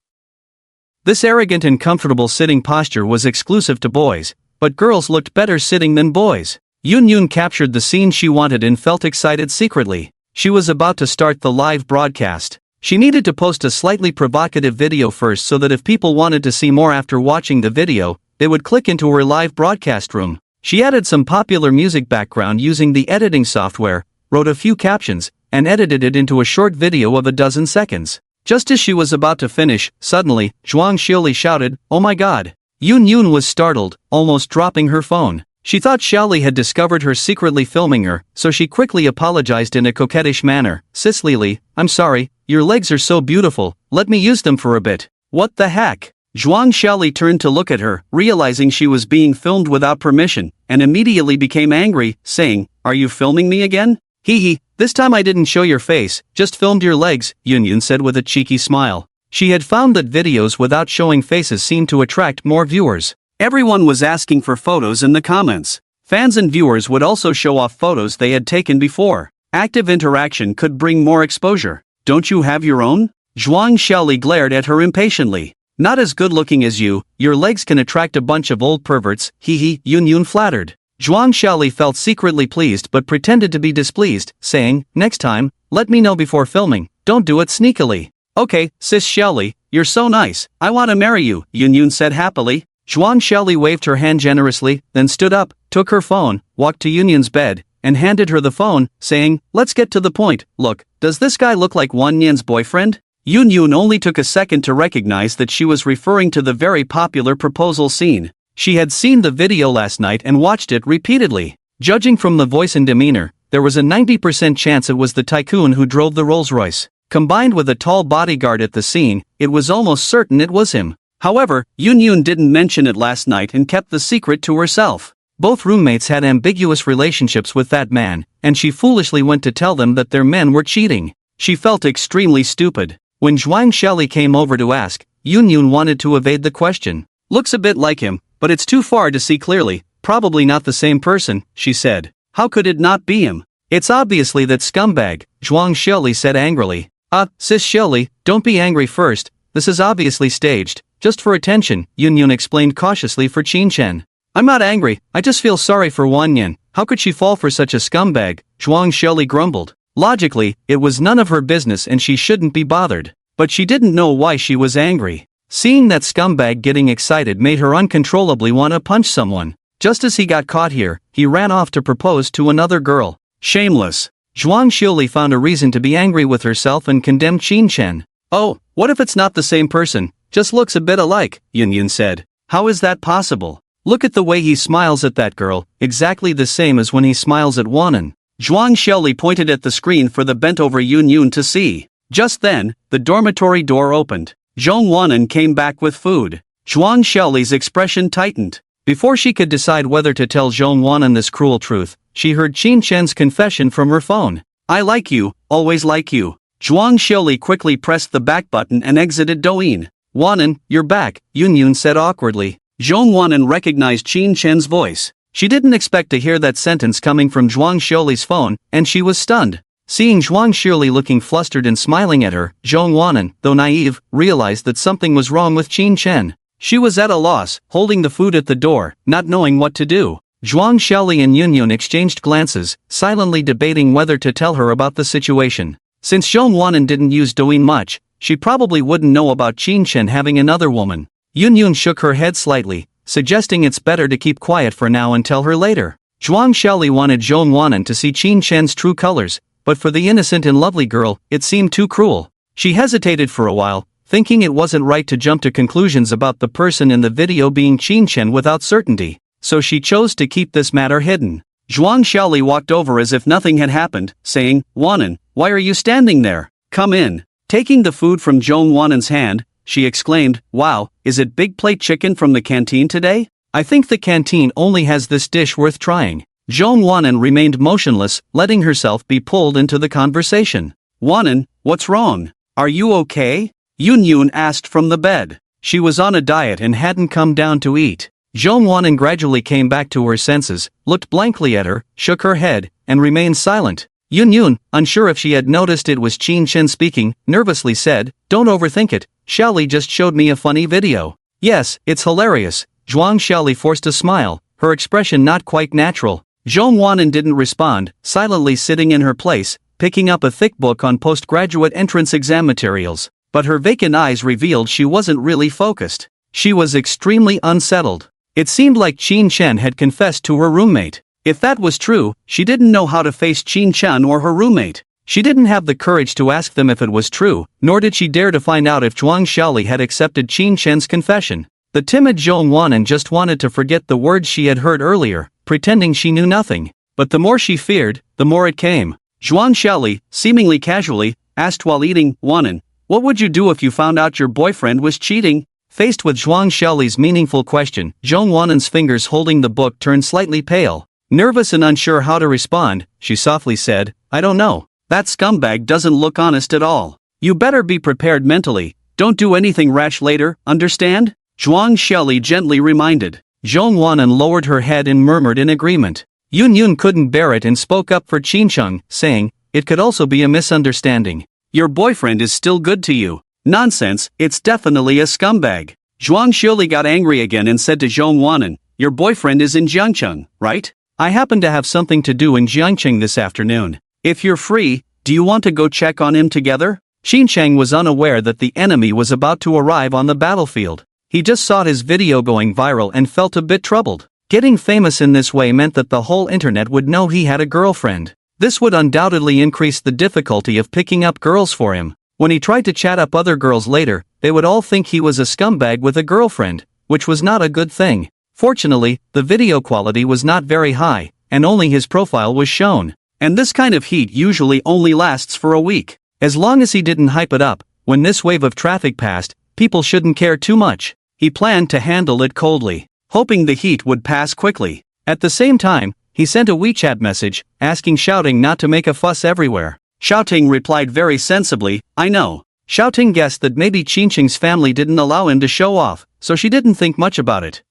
This arrogant and comfortable sitting posture was exclusive to boys, but girls looked better sitting than boys. Yoon captured the scene she wanted and felt excited secretly. She was about to start the live broadcast. She needed to post a slightly provocative video first so that if people wanted to see more after watching the video, they would click into her live broadcast room. She added some popular music background using the editing software, wrote a few captions, and edited it into a short video of a dozen seconds. Just as she was about to finish, suddenly, Zhuang Sheli shouted, "Oh my god!" Yoon was startled, almost dropping her phone. She thought Sheli had discovered her secretly filming her, so she quickly apologized in a coquettish manner. "Sis Lily, I'm sorry, your legs are so beautiful, let me use them for a bit." "What the heck?" Zhuang Sheli turned to look at her, realizing she was being filmed without permission, and immediately became angry, saying, "Are you filming me again?" "Hee, this time I didn't show your face, just filmed your legs," Yoon said with a cheeky smile. She had found that videos without showing faces seemed to attract more viewers. Everyone was asking for photos in the comments. Fans and viewers would also show off photos they had taken before. Active interaction could bring more exposure. "Don't you have your own?" Zhuang Sheli glared at her impatiently. "Not as good looking as you, your legs can attract a bunch of old perverts," Yoon flattered. Zhuang Sheli felt secretly pleased but pretended to be displeased, saying, "Next time, let me know before filming, don't do it sneakily." "Okay, sis Sheli, you're so nice, I want to marry you," Yoon said happily. Zhuang Sheli waved her hand generously, then stood up, took her phone, walked to Yoon's bed, and handed her the phone, saying, "Let's get to the point. Look, does this guy look like Wanyan's boyfriend?" Yoon only took a second to recognize that she was referring to the very popular proposal scene. She had seen the video last night and watched it repeatedly. Judging from the voice and demeanor, there was a 90% chance it was the tycoon who drove the Rolls-Royce. Combined with a tall bodyguard at the scene, it was almost certain it was him. However, Yoon didn't mention it last night and kept the secret to herself. Both roommates had ambiguous relationships with that man, and she foolishly went to tell them that their men were cheating. She felt extremely stupid. When Zhuang Sheli came over to ask, Yoon wanted to evade the question. "Looks a bit like him, but it's too far to see clearly, probably not the same person," she said. "How could it not be him? It's obviously that scumbag," Zhuang Sheli said angrily. Sis Sheli, don't be angry first, this is obviously staged, just for attention," Yoon explained cautiously for Chen. "I'm not angry, I just feel sorry for Wanyan. How could she fall for such a scumbag?" Zhuang Sheli grumbled. Logically, it was none of her business and she shouldn't be bothered. But she didn't know why she was angry. Seeing that scumbag getting excited made her uncontrollably want to punch someone. Just as he got caught here, he ran off to propose to another girl. Shameless. Zhuang Sheli found a reason to be angry with herself and condemned Chen. "Oh, what if it's not the same person, just looks a bit alike," Yoon said. "How is that possible? Look at the way he smiles at that girl, exactly the same as when he smiles at Wanan." Zhuang Sheli pointed at the screen for the bent-over Yoon to see. Just then, the dormitory door opened. Zhong Wanan came back with food. Zhuang Sheli's expression tightened. Before she could decide whether to tell Zhong Wanan this cruel truth, she heard Chen's confession from her phone. "I like you, always like you." Zhuang Sheli quickly pressed the back button and exited Douyin. "Wanan, you're back," Yoon said awkwardly. Zhong Wanan recognized Chen's voice. She didn't expect to hear that sentence coming from Zhuang Xiuli's phone, and she was stunned. Seeing Zhuang Xiuli looking flustered and smiling at her, Zhong Wannan, though naive, realized that something was wrong with Qin Chen. She was at a loss, holding the food at the door, not knowing what to do. Zhuang Xiuli and Yunyun exchanged glances, silently debating whether to tell her about the situation. Since Zhong Wannan didn't use Douyin much, she probably wouldn't know about Qin Chen having another woman. Yunyun shook her head slightly, suggesting it's better to keep quiet for now and tell her later. Zhuang Xiuli wanted Zhong Wannan to see Qin Chen's true colors, but for the innocent and lovely girl, it seemed too cruel. She hesitated for a while, thinking it wasn't right to jump to conclusions about the person in the video being Qin Chen without certainty, so she chose to keep this matter hidden. Zhuang Xiuli walked over as if nothing had happened, saying, "Wannan, why are you standing there? Come in." Taking the food from Zhong Wannan's hand, she exclaimed, "Wow, is it big plate chicken from the canteen today? I think the canteen only has this dish worth trying." Zhong Wannan remained motionless, letting herself be pulled into the conversation. "Wannan, what's wrong? Are you okay?" Yunyun asked from the bed. She was on a diet and hadn't come down to eat. Zhong Wannan gradually came back to her senses, looked blankly at her, shook her head, and remained silent. Yunyun, unsure if she had noticed it was Qin Chen speaking, nervously said, "Don't overthink it, Xiaoli just showed me a funny video." "Yes, it's hilarious." Zhuang Xiaoli forced a smile, her expression not quite natural. Zhong Wannan didn't respond, silently sitting in her place, picking up a thick book on postgraduate entrance exam materials. But her vacant eyes revealed she wasn't really focused. She was extremely unsettled. It seemed like Qin Chen had confessed to her roommate. If that was true, she didn't know how to face Qin Chen or her roommate. She didn't have the courage to ask them if it was true, nor did she dare to find out if Zhuang Xiaoli had accepted Qin Chen's confession. The timid Zhong Wannan just wanted to forget the words she had heard earlier, pretending she knew nothing. But the more she feared, the more it came. Zhuang Xiaoli, seemingly casually, asked while eating, "Wannan, what would you do if you found out your boyfriend was cheating?" Faced with Zhuang Xiaoli's meaningful question, Zhong Wannan's fingers holding the book turned slightly pale. Nervous and unsure how to respond, she softly said, "I don't know. That scumbag doesn't look honest at all. You better be prepared mentally, don't do anything rash later, understand?" Zhuang Xiaoli gently reminded. Zhong Wannan lowered her head and murmured in agreement. Yunyun couldn't bear it and spoke up for Qincheng, saying, "It could also be a misunderstanding. Your boyfriend is still good to you." "Nonsense, it's definitely a scumbag." Zhuang Xiuli got angry again and said to Zhong Wannan, "Your boyfriend is in Jiangcheng, right? I happen to have something to do in Jiangcheng this afternoon. If you're free, do you want to go check on him together?" Qincheng was unaware that the enemy was about to arrive on the battlefield. He just saw his video going viral and felt a bit troubled. Getting famous in this way meant that the whole internet would know he had a girlfriend. This would undoubtedly increase the difficulty of picking up girls for him. When he tried to chat up other girls later, they would all think he was a scumbag with a girlfriend, which was not a good thing. Fortunately, the video quality was not very high, and only his profile was shown. And this kind of heat usually only lasts for a week. As long as he didn't hype it up, when this wave of traffic passed, people shouldn't care too much. He planned to handle it coldly, hoping the heat would pass quickly. At the same time, he sent a WeChat message, asking Xiaoting not to make a fuss everywhere. Xiaoting replied very sensibly, "I know." Xiaoting guessed that maybe Qincheng's family didn't allow him to show off, so she didn't think much about it.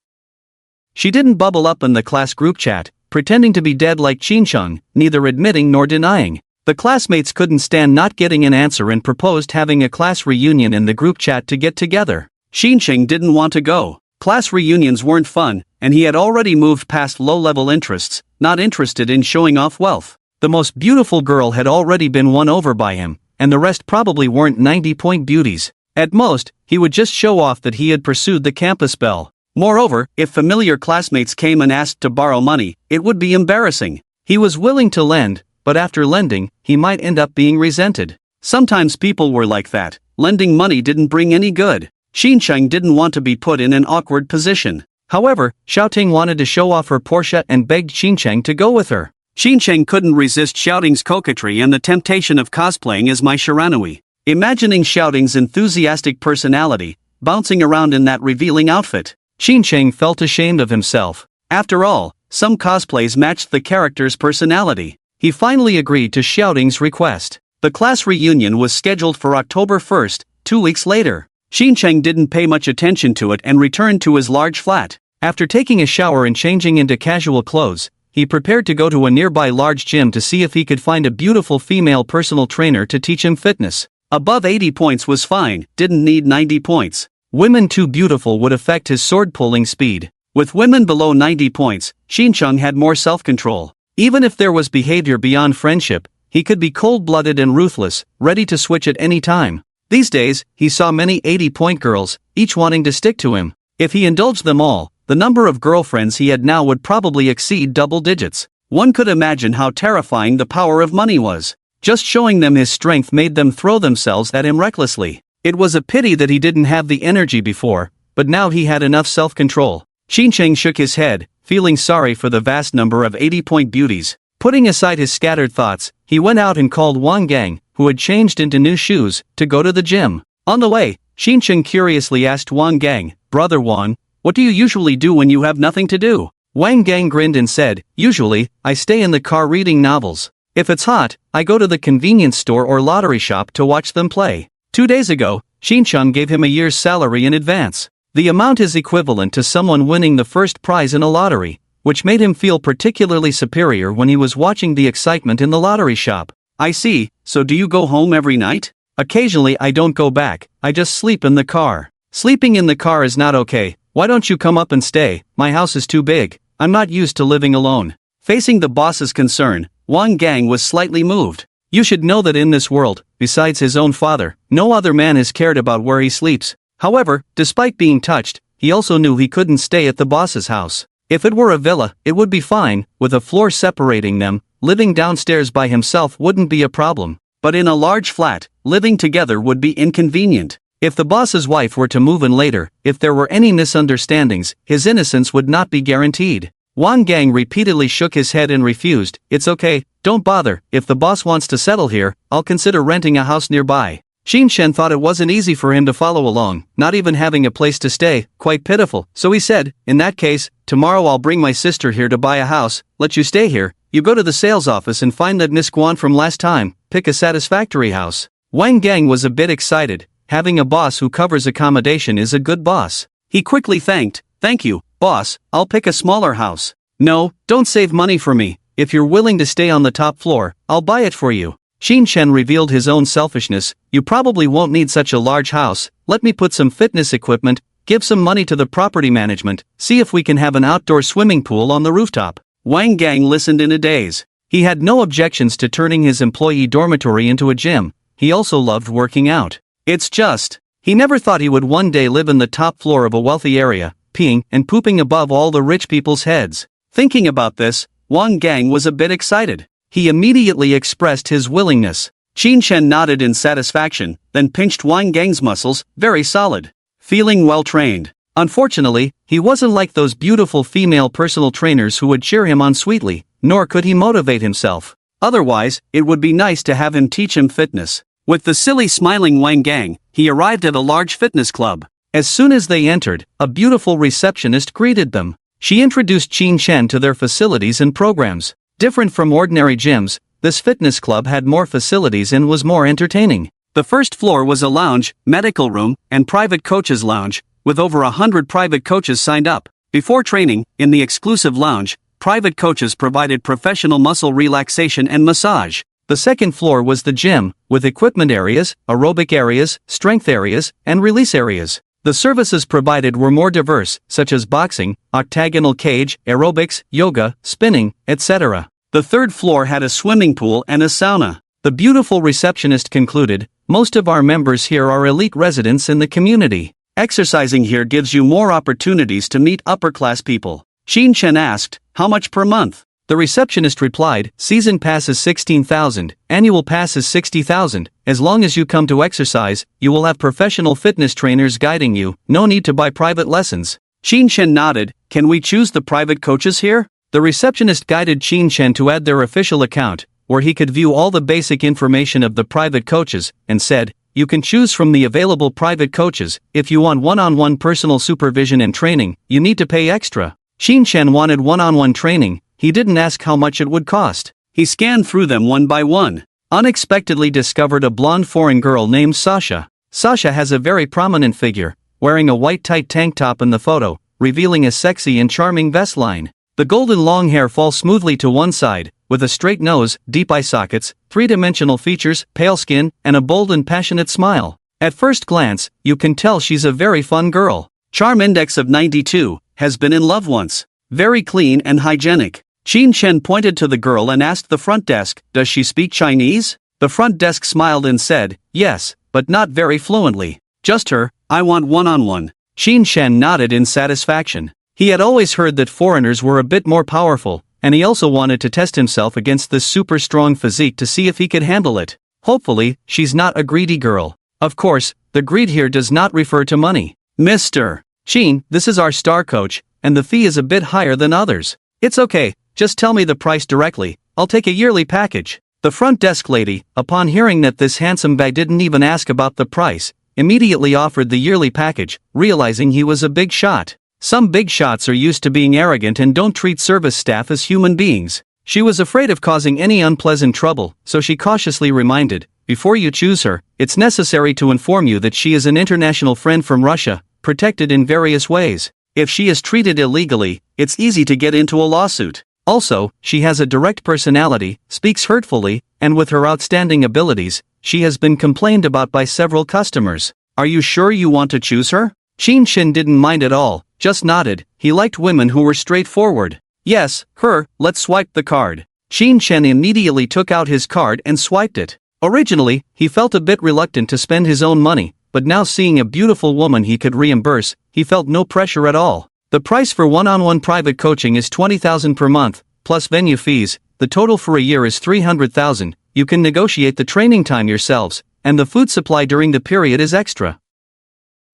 She didn't bubble up in the class group chat, pretending to be dead like Qincheng, neither admitting nor denying. The classmates couldn't stand not getting an answer and proposed having a class reunion in the group chat to get together. Qincheng didn't want to go. Class reunions weren't fun, and he had already moved past low-level interests, not interested in showing off wealth. The most beautiful girl had already been won over by him, and the rest probably weren't 90-point beauties. At most, he would just show off that he had pursued the campus belle. Moreover, if familiar classmates came and asked to borrow money, it would be embarrassing. He was willing to lend, but after lending, he might end up being resented. Sometimes people were like that. Lending money didn't bring any good. Qincheng didn't want to be put in an awkward position. However, Xiaoting wanted to show off her Porsche and begged Qincheng to go with her. Qincheng couldn't resist Xiaoting's coquetry and the temptation of cosplaying as Mai Shiranui. Imagining Xiaoting's enthusiastic personality, bouncing around in that revealing outfit, Qincheng felt ashamed of himself. After all, some cosplays matched the character's personality. He finally agreed to Xiaoting's request. The class reunion was scheduled for October 1st, 2 weeks later. Qincheng didn't pay much attention to it and returned to his large flat. After taking a shower and changing into casual clothes, he prepared to go to a nearby large gym to see if he could find a beautiful female personal trainer to teach him fitness. Above 80 points was fine, didn't need 90 points. Women too beautiful would affect his sword-pulling speed. With women below 90 points, Shin-chung had more self-control. Even if there was behavior beyond friendship, he could be cold-blooded and ruthless, ready to switch at any time. These days, he saw many 80-point girls, each wanting to stick to him. If he indulged them all, the number of girlfriends he had now would probably exceed double digits. One could imagine how terrifying the power of money was. Just showing them his strength made them throw themselves at him recklessly. It was a pity that he didn't have the energy before, but now he had enough self-control. Shin-chung shook his head, feeling sorry for the vast number of 80-point beauties. Putting aside his scattered thoughts, he went out and called Wang Gang, who had changed into new shoes, to go to the gym. On the way, Shin-chung curiously asked Wang Gang, "Brother Wang, what do you usually do when you have nothing to do?" Wang Gang grinned and said, "Usually, I stay in the car reading novels. If it's hot, I go to the convenience store or lottery shop to watch them play." 2 days ago, Shin-chung gave him a year's salary in advance. The amount is equivalent to someone winning the first prize in a lottery, which made him feel particularly superior when he was watching the excitement in the lottery shop. "I see, so do you go home every night?" "Occasionally I don't go back, I just sleep in the car." "Sleeping in the car is not okay, why don't you come up and stay? My house is too big, I'm not used to living alone." Facing the boss's concern, Wang Gang was slightly moved. "You should know that in this world, besides his own father, no other man has cared about where he sleeps." However, despite being touched, he also knew he couldn't stay at the boss's house. If it were a villa, it would be fine, with a floor separating them. Living downstairs by himself wouldn't be a problem. But in a large flat, living together would be inconvenient. If the boss's wife were to move in later, if there were any misunderstandings, his innocence would not be guaranteed. Wang Gang repeatedly shook his head and refused. "It's okay, don't bother, if the boss wants to settle here, I'll consider renting a house nearby." Shin-chen thought it wasn't easy for him to follow along, not even having a place to stay, quite pitiful. So he said, "In that case, tomorrow I'll bring my sister here to buy a house, let you stay here. You go to the sales office and find that Miss Guan from last time, pick a satisfactory house." Wang Gang was a bit excited. Having a boss who covers accommodation is a good boss. He quickly thanked, "Thank you, boss, I'll pick a smaller house." "No, don't save money for me. If you're willing to stay on the top floor, I'll buy it for you." Shin-chen revealed his own selfishness. "You probably won't need such a large house, let me put some fitness equipment, give some money to the property management, see if we can have an outdoor swimming pool on the rooftop." Wang Gang listened in a daze. He had no objections to turning his employee dormitory into a gym. He also loved working out. It's just, he never thought he would one day live in the top floor of a wealthy area, peeing and pooping above all the rich people's heads. Thinking about this, Wang Gang was a bit excited. He immediately expressed his willingness. Shin-chen nodded in satisfaction, then pinched Wang Gang's muscles, very solid. Feeling well trained. Unfortunately, he wasn't like those beautiful female personal trainers who would cheer him on sweetly, nor could he motivate himself. Otherwise, it would be nice to have him teach him fitness. With the silly smiling Wang Gang, he arrived at a large fitness club. As soon as they entered, a beautiful receptionist greeted them. She introduced Shin-chen to their facilities and programs. Different from ordinary gyms, this fitness club had more facilities and was more entertaining. The first floor was a lounge, medical room, and private coaches lounge, with over 100 private coaches signed up. Before training, in the exclusive lounge, private coaches provided professional muscle relaxation and massage. The second floor was the gym, with equipment areas, aerobic areas, strength areas, and release areas. The services provided were more diverse, such as boxing, octagonal cage, aerobics, yoga, spinning, etc. The third floor had a swimming pool and a sauna. The beautiful receptionist concluded, "Most of our members here are elite residents in the community. Exercising here gives you more opportunities to meet upper-class people." Shin-chen asked, "How much per month?" The receptionist replied, "Season pass is 16,000, annual pass is 60,000, as long as you come to exercise, you will have professional fitness trainers guiding you, no need to buy private lessons." Shin-chen nodded, "Can we choose the private coaches here?" The receptionist guided Shin-chen to add their official account, where he could view all the basic information of the private coaches, and said, "You can choose from the available private coaches. If you want one-on-one personal supervision and training, you need to pay extra." Shin-chen wanted one-on-one training. He didn't ask how much it would cost. He scanned through them one by one. Unexpectedly discovered a blonde foreign girl named Sasha. Sasha has a very prominent figure, wearing a white tight tank top in the photo. revealing a sexy and charming vestline. The golden long hair falls smoothly to one side, with a straight nose, deep eye sockets, three-dimensional features, pale skin, and a bold and passionate smile. At first glance, you can tell she's a very fun girl. Charm index of 92, has been in love once. Very clean and hygienic. Qin Chen pointed to the girl and asked the front desk, does she speak Chinese? The front desk smiled and said, yes, but not very fluently. Just her, I want one-on-one. Qin Chen nodded in satisfaction. He had always heard that foreigners were a bit more powerful, and he also wanted to test himself against this super strong physique to see if he could handle it. Hopefully, she's not a greedy girl. Of course, the greed here does not refer to money. Mr. Qin, this is our star coach, and the fee is a bit higher than others. It's okay, just tell me the price directly, I'll take a yearly package. The front desk lady, upon hearing that this handsome guy didn't even ask about the price, immediately offered the yearly package, realizing he was a big shot. Some big shots are used to being arrogant and don't treat service staff as human beings. She was afraid of causing any unpleasant trouble, so she cautiously reminded, before you choose her, it's necessary to inform you that she is an international friend from Russia, protected in various ways. If she is treated illegally, it's easy to get into a lawsuit. Also, she has a direct personality, speaks hurtfully, and with her outstanding abilities, she has been complained about by several customers. Are you sure you want to choose her? Qin Chen didn't mind at all, just nodded. He liked women who were straightforward. Yes, her, let's swipe the card. Qin Chen immediately took out his card and swiped it. Originally, he felt a bit reluctant to spend his own money, but now seeing a beautiful woman he could reimburse, he felt no pressure at all. The price for one-on-one private coaching is $20,000 per month, plus venue fees. The total for a year is $300,000. You can negotiate the training time yourselves, and the food supply during the period is extra.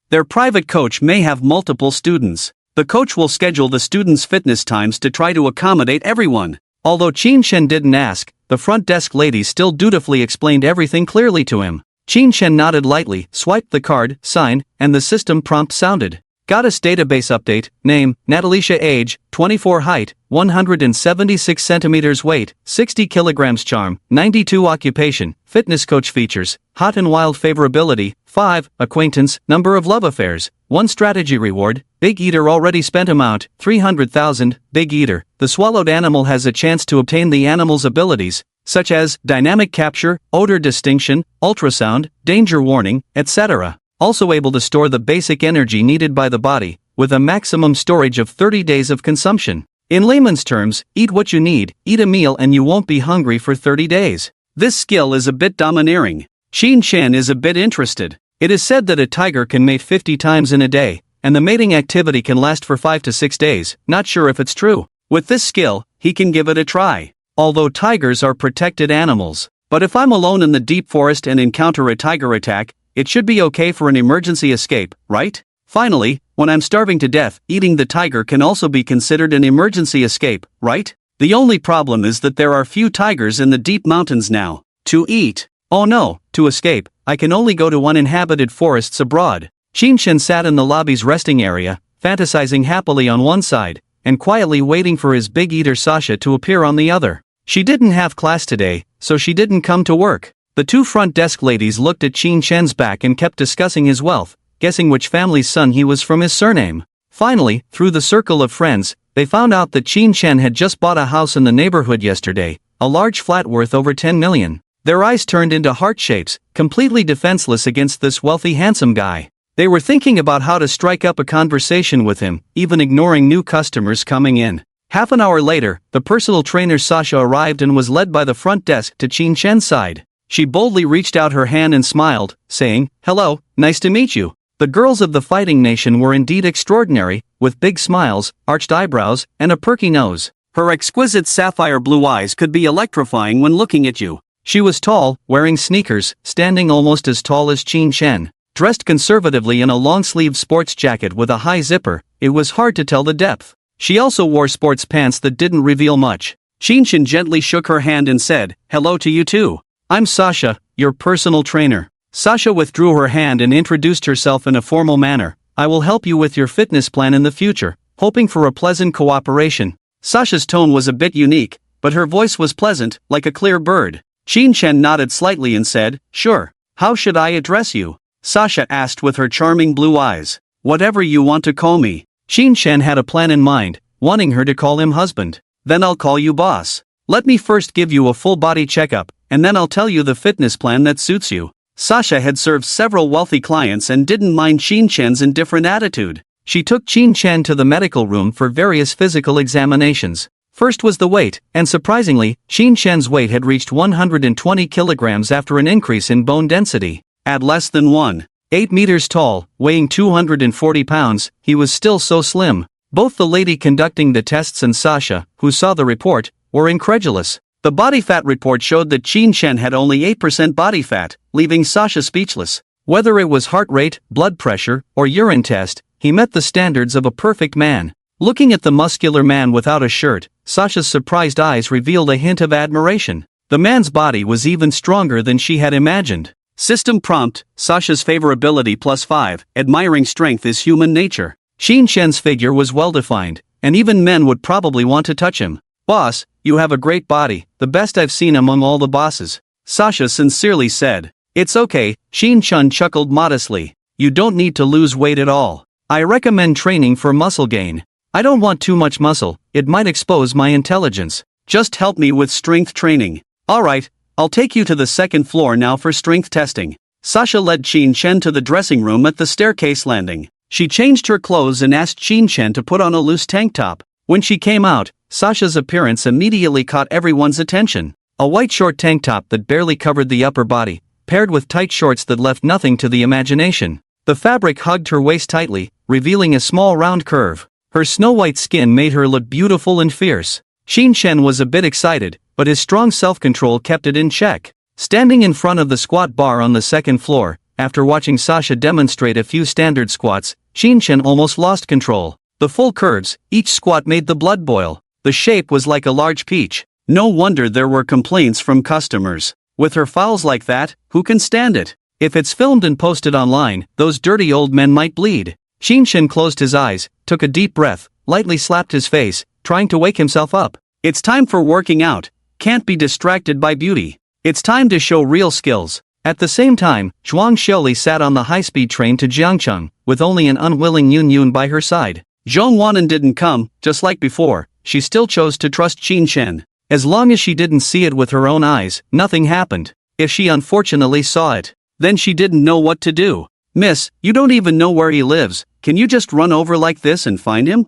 Their private coach may have multiple students. The coach will schedule the students' fitness times to try to accommodate everyone. Although Qin Chen didn't ask, the front desk lady still dutifully explained everything clearly to him. Qin Chen nodded lightly, swiped the card, signed, and the system prompt sounded. Goddess database update, name, Natalisha age, 24 height, 176 centimeters weight, 60 kilograms charm, 92 occupation, fitness coach features, hot and wild favorability, 5, acquaintance, number of love affairs, 1 strategy reward, big eater already spent amount, 300,000, big eater, the swallowed animal has a chance to obtain the animal's abilities, such as dynamic capture, odor distinction, ultrasound, danger warning, etc. Also able to store the basic energy needed by the body, with a maximum storage of 30 days of consumption. In layman's terms, eat what you need, eat a meal and you won't be hungry for 30 days. This skill is a bit domineering. Qin Chen is a bit interested. It is said that a tiger can mate 50 times in a day, and the mating activity can last for 5 to 6 days, not sure if it's true. With this skill, he can give it a try. Although tigers are protected animals. But if I'm alone in the deep forest and encounter a tiger attack, it should be okay for an emergency escape, right? Finally, when I'm starving to death, eating the tiger can also be considered an emergency escape, right? The only problem is that there are few tigers in the deep mountains now. To eat. Oh no, to escape, I can only go to uninhabited forests abroad. Qin Chen sat in the lobby's resting area, fantasizing happily on one side, and quietly waiting for his big eater Sasha to appear on the other. She didn't have class today, so she didn't come to work. The 2 front desk ladies looked at Qin Chen's back and kept discussing his wealth, guessing which family's son he was from his surname. Finally, through the circle of friends, they found out that Qin Chen had just bought a house in the neighborhood yesterday, a large flat worth over 10 million. Their eyes turned into heart shapes, completely defenseless against this wealthy handsome guy. They were thinking about how to strike up a conversation with him, even ignoring new customers coming in. Half an hour later, the personal trainer Sasha arrived and was led by the front desk to Qin Chen's side. She boldly reached out her hand and smiled, saying, "Hello, nice to meet you." The girls of the fighting nation were indeed extraordinary, with big smiles, arched eyebrows, and a perky nose. Her exquisite sapphire blue eyes could be electrifying when looking at you. She was tall, wearing sneakers, standing almost as tall as Qin Chen. Dressed conservatively in a long-sleeved sports jacket with a high zipper, it was hard to tell the depth. She also wore sports pants that didn't reveal much. Qin Chen gently shook her hand and said, "Hello to you too. I'm Sasha, your personal trainer." Sasha withdrew her hand and introduced herself in a formal manner. "I will help you with your fitness plan in the future," hoping for a pleasant cooperation. Sasha's tone was a bit unique, but her voice was pleasant, like a clear bird. Qin Chen nodded slightly and said, "Sure. How should I address you?" Sasha asked with her charming blue eyes. "Whatever you want to call me." Xin Shen had a plan in mind, wanting her to call him husband. Then I'll call you boss. Let me first give you a full body checkup, and then I'll tell you the fitness plan that suits you. Sasha had served several wealthy clients and didn't mind Xin Shen's indifferent attitude. She took Xin Shen to the medical room for various physical examinations. First was the weight, and surprisingly, Xin Shen's weight had reached 120 kilograms after an increase in bone density. At less than 1.8 meters tall, weighing 240 pounds, he was still so slim. Both the lady conducting the tests and Sasha, who saw the report, were incredulous. The body fat report showed that Xin Shen had only 8% body fat, leaving Sasha speechless. Whether it was heart rate, blood pressure, or urine test, he met the standards of a perfect man. Looking at the muscular man without a shirt, Sasha's surprised eyes revealed a hint of admiration. The man's body was even stronger than she had imagined. System prompt, Sasha's favorability +5, admiring strength is human nature. Xin Shen's figure was well-defined, and even men would probably want to touch him. Boss, you have a great body, the best I've seen among all the bosses. Sasha sincerely said. It's okay, Xin Shen chuckled modestly. You don't need to lose weight at all. I recommend training for muscle gain. I don't want too much muscle, it might expose my intelligence. Just help me with strength training. Alright, I'll take you to the second floor now for strength testing. Sasha led Xin Shen to the dressing room at the staircase landing. She changed her clothes and asked Xin Shen to put on a loose tank top. When she came out, Sasha's appearance immediately caught everyone's attention. A white short tank top that barely covered the upper body, paired with tight shorts that left nothing to the imagination. The fabric hugged her waist tightly, revealing a small round curve. Her snow-white skin made her look beautiful and fierce. Xin Shen was a bit excited, but his strong self-control kept it in check. Standing in front of the squat bar on the second floor, after watching Sasha demonstrate a few standard squats, Xin Shen almost lost control. The full curves, each squat made the blood boil. The shape was like a large peach. No wonder there were complaints from customers. With her fouls like that, who can stand it? If it's filmed and posted online, those dirty old men might bleed. Xin Shen closed his eyes, took a deep breath, lightly slapped his face, trying to wake himself up. It's time for working out. Can't be distracted by beauty. It's time to show real skills. At the same time, Zhuang Xiaoli sat on the high-speed train to Jiangcheng, with only an unwilling Yun Yun by her side. Zhong Wanan didn't come, just like before. She still chose to trust Xin Shen. As long as she didn't see it with her own eyes, nothing happened. If she unfortunately saw it, then she didn't know what to do. Miss, you don't even know where he lives. Can you just run over like this and find him?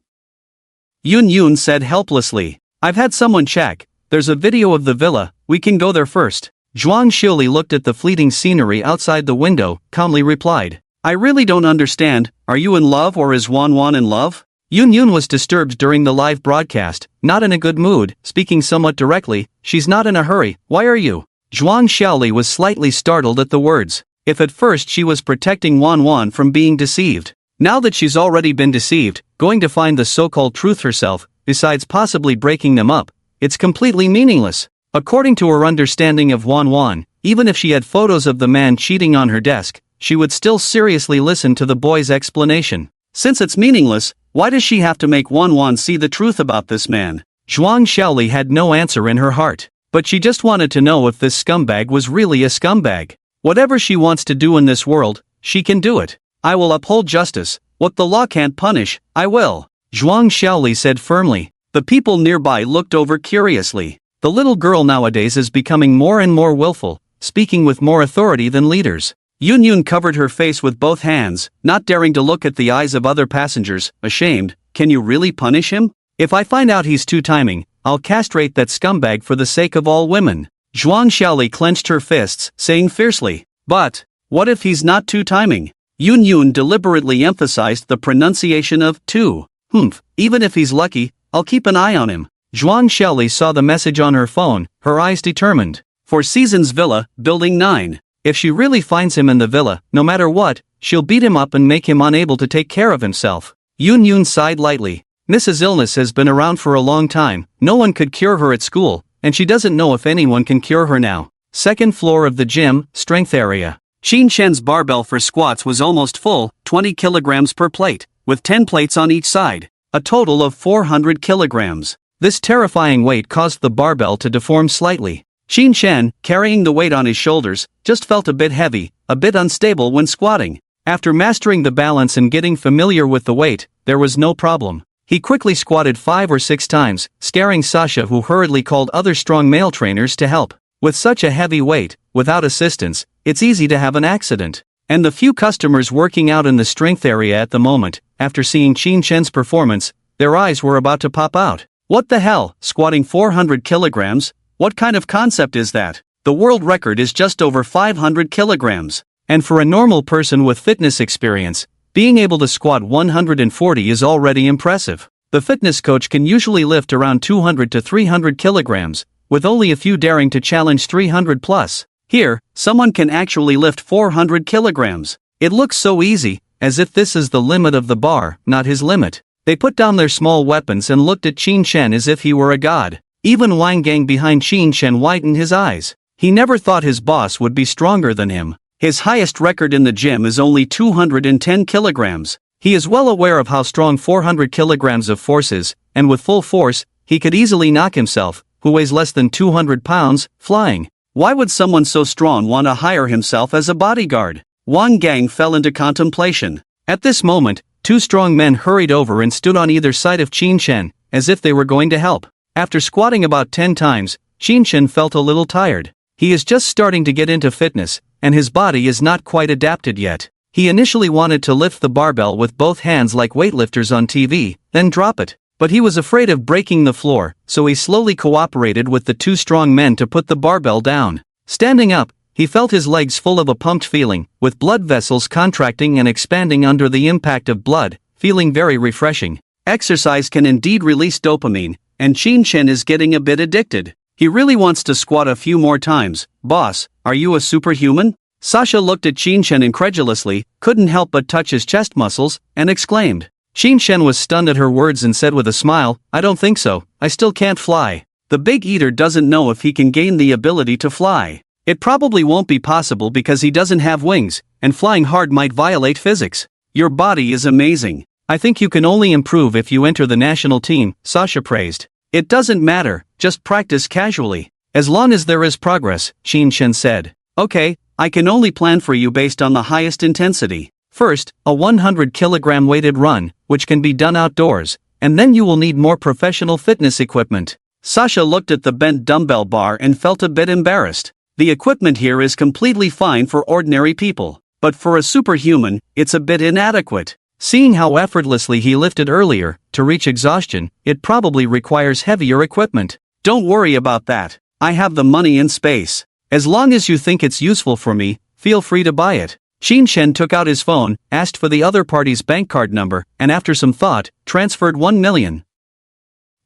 Yun Yun said helplessly. I've had someone check. There's a video of the villa, we can go there first. Zhuang Xiaoli looked at the fleeting scenery outside the window, calmly replied. I really don't understand, are you in love or is Wan Wan in love? Yun Yun was disturbed during the live broadcast, not in a good mood, speaking somewhat directly, she's not in a hurry, why are you? Zhuang Xiaoli was slightly startled at the words. If at first she was protecting Wan Wan from being deceived, now that she's already been deceived, going to find the so-called truth herself, besides possibly breaking them up, it's completely meaningless. According to her understanding of Wan Wan, even if she had photos of the man cheating on her desk, she would still seriously listen to the boy's explanation. Since it's meaningless, why does she have to make Wan Wan see the truth about this man? Zhuang Xiaoli had no answer in her heart, but she just wanted to know if this scumbag was really a scumbag. Whatever she wants to do in this world, she can do it. I will uphold justice. What the law can't punish, I will. Zhuang Xiaoli said firmly. The people nearby looked over curiously. The little girl nowadays is becoming more and more willful, speaking with more authority than leaders. Yun Yun covered her face with both hands, not daring to look at the eyes of other passengers, ashamed. Can you really punish him? If I find out he's two-timing, I'll castrate that scumbag for the sake of all women. Zhuang Xiaoli clenched her fists, saying fiercely. But, what if he's not two-timing? Yun Yun deliberately emphasized the pronunciation of two. Even if he's lucky, I'll keep an eye on him. Zhuang Xiaoli saw the message on her phone, her eyes determined. For Season's Villa, Building 9. If she really finds him in the villa, no matter what, she'll beat him up and make him unable to take care of himself. Yun Yun sighed lightly. Mrs. Illness has been around for a long time, no one could cure her at school, and she doesn't know if anyone can cure her now. Second floor of the gym, strength area. Xin Shen's barbell for squats was almost full, 20 kilograms per plate, with 10 plates on each side. A total of 400 kilograms. This terrifying weight caused the barbell to deform slightly. Xin Shen, carrying the weight on his shoulders, just felt a bit heavy, a bit unstable when squatting. After mastering the balance and getting familiar with the weight, there was no problem. He quickly squatted 5 or 6 times, scaring Sasha, who hurriedly called other strong male trainers to help. With such a heavy weight, without assistance, it's easy to have an accident. And the few customers working out in the strength area at the moment, after seeing Qin Shen's performance, their eyes were about to pop out. What the hell, squatting 400 kilograms? What kind of concept is that? The world record is just over 500 kilograms. And for a normal person with fitness experience, being able to squat 140 is already impressive. The fitness coach can usually lift around 200 to 300 kilograms, with only a few daring to challenge 300 plus. Here, someone can actually lift 400 kilograms. It looks so easy, as if this is the limit of the bar, not his limit. They put down their small weapons and looked at Qin Shen as if he were a god. Even Wang Gang behind Qin Shen widened his eyes. He never thought his boss would be stronger than him. His highest record in the gym is only 210 kilograms. He is well aware of how strong 400 kilograms of force is, and with full force, he could easily knock himself, who weighs less than 200 pounds, flying. Why would someone so strong want to hire himself as a bodyguard? Wang Gang fell into contemplation. At this moment, 2 strong men hurried over and stood on either side of Qin Shen, as if they were going to help. After squatting about 10 times, Qin Shen felt a little tired. He is just starting to get into fitness, and his body is not quite adapted yet. He initially wanted to lift the barbell with both hands like weightlifters on TV, then drop it. But he was afraid of breaking the floor, so he slowly cooperated with the 2 strong men to put the barbell down. Standing up, he felt his legs full of a pumped feeling, with blood vessels contracting and expanding under the impact of blood, feeling very refreshing. Exercise can indeed release dopamine, and Qin Shen is getting a bit addicted. He really wants to squat a few more times. Boss, are you a superhuman? Sasha looked at Qin Shen incredulously, couldn't help but touch his chest muscles, and exclaimed. Qin Shen was stunned at her words and said with a smile, I don't think so, I still can't fly. The big eater doesn't know if he can gain the ability to fly. It probably won't be possible because he doesn't have wings, and flying hard might violate physics. Your body is amazing. I think you can only improve if you enter the national team, Sasha praised. It doesn't matter, just practice casually. As long as there is progress, Qin Shen said. Okay, I can only plan for you based on the highest intensity. First, a 100 kilogram weighted run, which can be done outdoors, and then you will need more professional fitness equipment. Sasha looked at the bent dumbbell bar and felt a bit embarrassed. The equipment here is completely fine for ordinary people, but for a superhuman, it's a bit inadequate. Seeing how effortlessly he lifted earlier, to reach exhaustion, it probably requires heavier equipment. Don't worry about that. I have the money and space. As long as you think it's useful for me, feel free to buy it. Qin Shen took out his phone, asked for the other party's bank card number, and after some thought, transferred 1 million.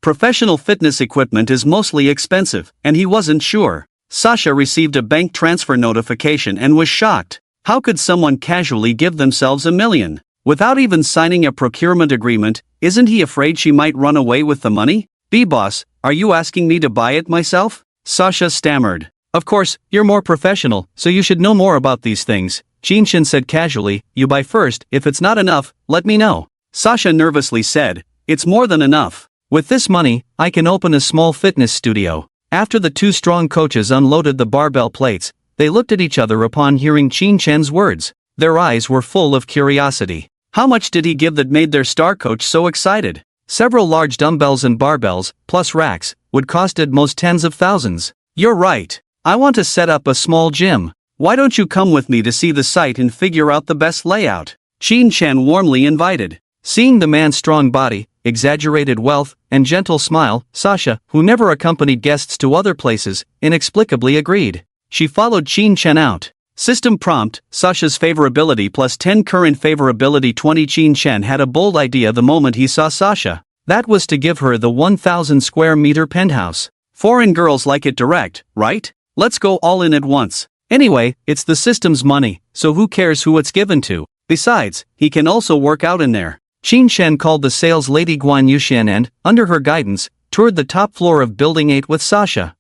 Professional fitness equipment is mostly expensive, and he wasn't sure. Sasha received a bank transfer notification and was shocked. How could someone casually give themselves 1 million? Without even signing a procurement agreement, isn't he afraid she might run away with the money? B-boss, are you asking me to buy it myself? Sasha stammered. Of course, you're more professional, so you should know more about these things. Qin Shen said casually, you buy first, if it's not enough, let me know. Sasha nervously said, it's more than enough. With this money, I can open a small fitness studio. After the 2 strong coaches unloaded the barbell plates, they looked at each other upon hearing Qin Shen's words. Their eyes were full of curiosity. How much did he give that made their star coach so excited? Several large dumbbells and barbells, plus racks, would cost at most tens of thousands. You're right. I want to set up a small gym. Why don't you come with me to see the site and figure out the best layout? Qin Shen warmly invited. Seeing the man's strong body, exaggerated wealth, and gentle smile, Sasha, who never accompanied guests to other places, inexplicably agreed. She followed Qin Shen out. System prompt, Sasha's favorability plus 10 current favorability 20. Qin Shen had a bold idea the moment he saw Sasha. That was to give her the 1,000 square meter penthouse. Foreign girls like it direct, right? Let's go all in at once. Anyway, it's the system's money, so who cares who it's given to? Besides, he can also work out in there. Qin Shen called the sales lady Guan Yuxian and, under her guidance, toured the top floor of Building 8 with Sasha.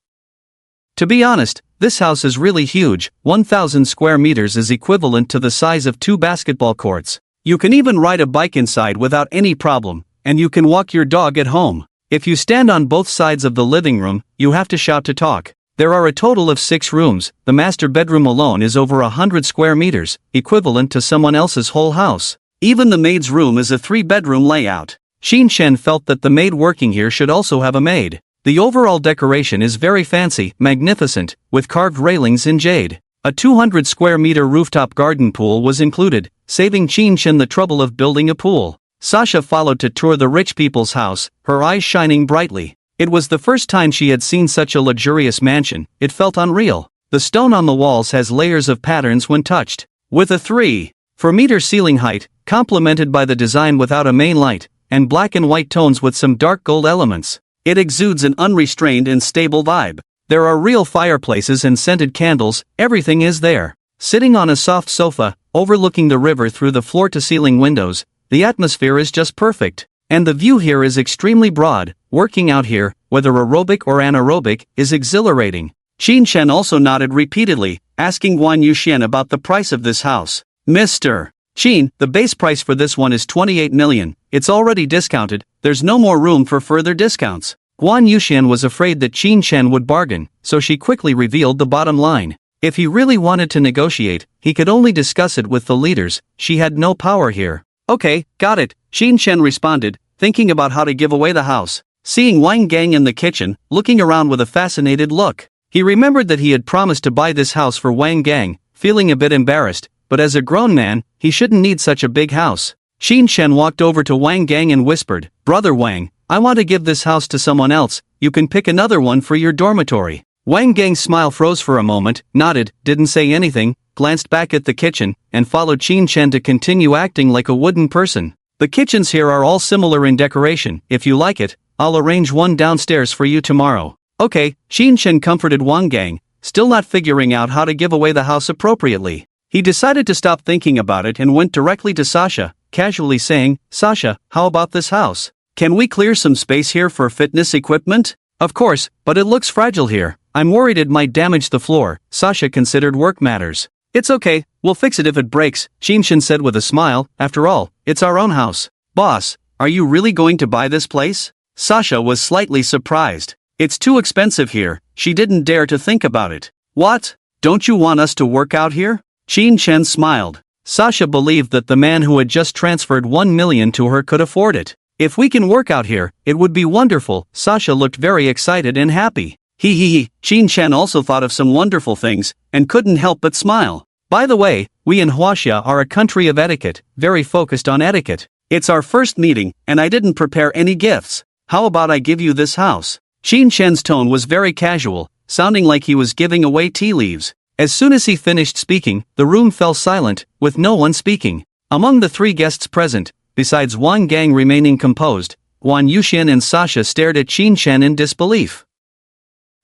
To be honest, this house is really huge. 1,000 square meters is equivalent to the size of 2 basketball courts. You can even ride a bike inside without any problem, and you can walk your dog at home. If you stand on both sides of the living room, you have to shout to talk. There are a total of 6 rooms. The master bedroom alone is over 100 square meters, equivalent to someone else's whole house. Even the maid's room is a 3-bedroom layout. Xin Shen felt that the maid working here should also have a maid. The overall decoration is very fancy, magnificent, with carved railings in jade. A 200 square meter rooftop garden pool was included, saving Xin Shen the trouble of building a pool. Sasha followed to tour the rich people's house, her eyes shining brightly. It was the first time she had seen such a luxurious mansion. It felt unreal. The stone on the walls has layers of patterns when touched. With a 3.4-meter ceiling height, complemented by the design without a main light, and black and white tones with some dark gold elements, it exudes an unrestrained and stable vibe. There are real fireplaces and scented candles, everything is there. Sitting on a soft sofa, overlooking the river through the floor-to-ceiling windows, the atmosphere is just perfect. And the view here is extremely broad. Working out here, whether aerobic or anaerobic, is exhilarating. Xin Shen also nodded repeatedly, asking Guan Yuxian about the price of this house. Mr. Xin, the base price for this one is 28 million. It's already discounted, there's no more room for further discounts. Guan Yuxian was afraid that Xin Shen would bargain, so she quickly revealed the bottom line. If he really wanted to negotiate, he could only discuss it with the leaders. She had no power here. Okay, got it, Xin Shen responded, thinking about how to give away the house. Seeing Wang Gang in the kitchen, looking around with a fascinated look, he remembered that he had promised to buy this house for Wang Gang, feeling a bit embarrassed, but as a grown man, he shouldn't need such a big house. Xin Shen walked over to Wang Gang and whispered, "Brother Wang, I want to give this house to someone else, you can pick another one for your dormitory." Wang Gang's smile froze for a moment, nodded, didn't say anything, glanced back at the kitchen, and followed Xin Shen to continue acting like a wooden person. "The kitchens here are all similar in decoration. If you like it, I'll arrange one downstairs for you tomorrow." Okay, Xin Shen comforted Wang Gang, still not figuring out how to give away the house appropriately. He decided to stop thinking about it and went directly to Sasha, casually saying, "Sasha, how about this house? Can we clear some space here for fitness equipment?" "Of course, but it looks fragile here. I'm worried it might damage the floor." Sasha considered work matters. "It's okay, we'll fix it if it breaks," Xin Shen said with a smile. "After all, it's our own house." "Boss, are you really going to buy this place?" Sasha was slightly surprised. "It's too expensive here." She didn't dare to think about it. "What? Don't you want us to work out here?" Xin Shen smiled. Sasha believed that the man who had just transferred 1 million to her could afford it. "If we can work out here, it would be wonderful." Sasha looked very excited and happy. He. Xin Shen also thought of some wonderful things, and couldn't help but smile. "By the way, we in Huaxia are a country of etiquette, very focused on etiquette. It's our first meeting, and I didn't prepare any gifts. How about I give you this house?" Xin Shen's tone was very casual, sounding like he was giving away tea leaves. As soon as he finished speaking, the room fell silent, with no one speaking. Among the 3 guests present, besides Wang Gang remaining composed, Guan Yuxian and Sasha stared at Xin Shen in disbelief.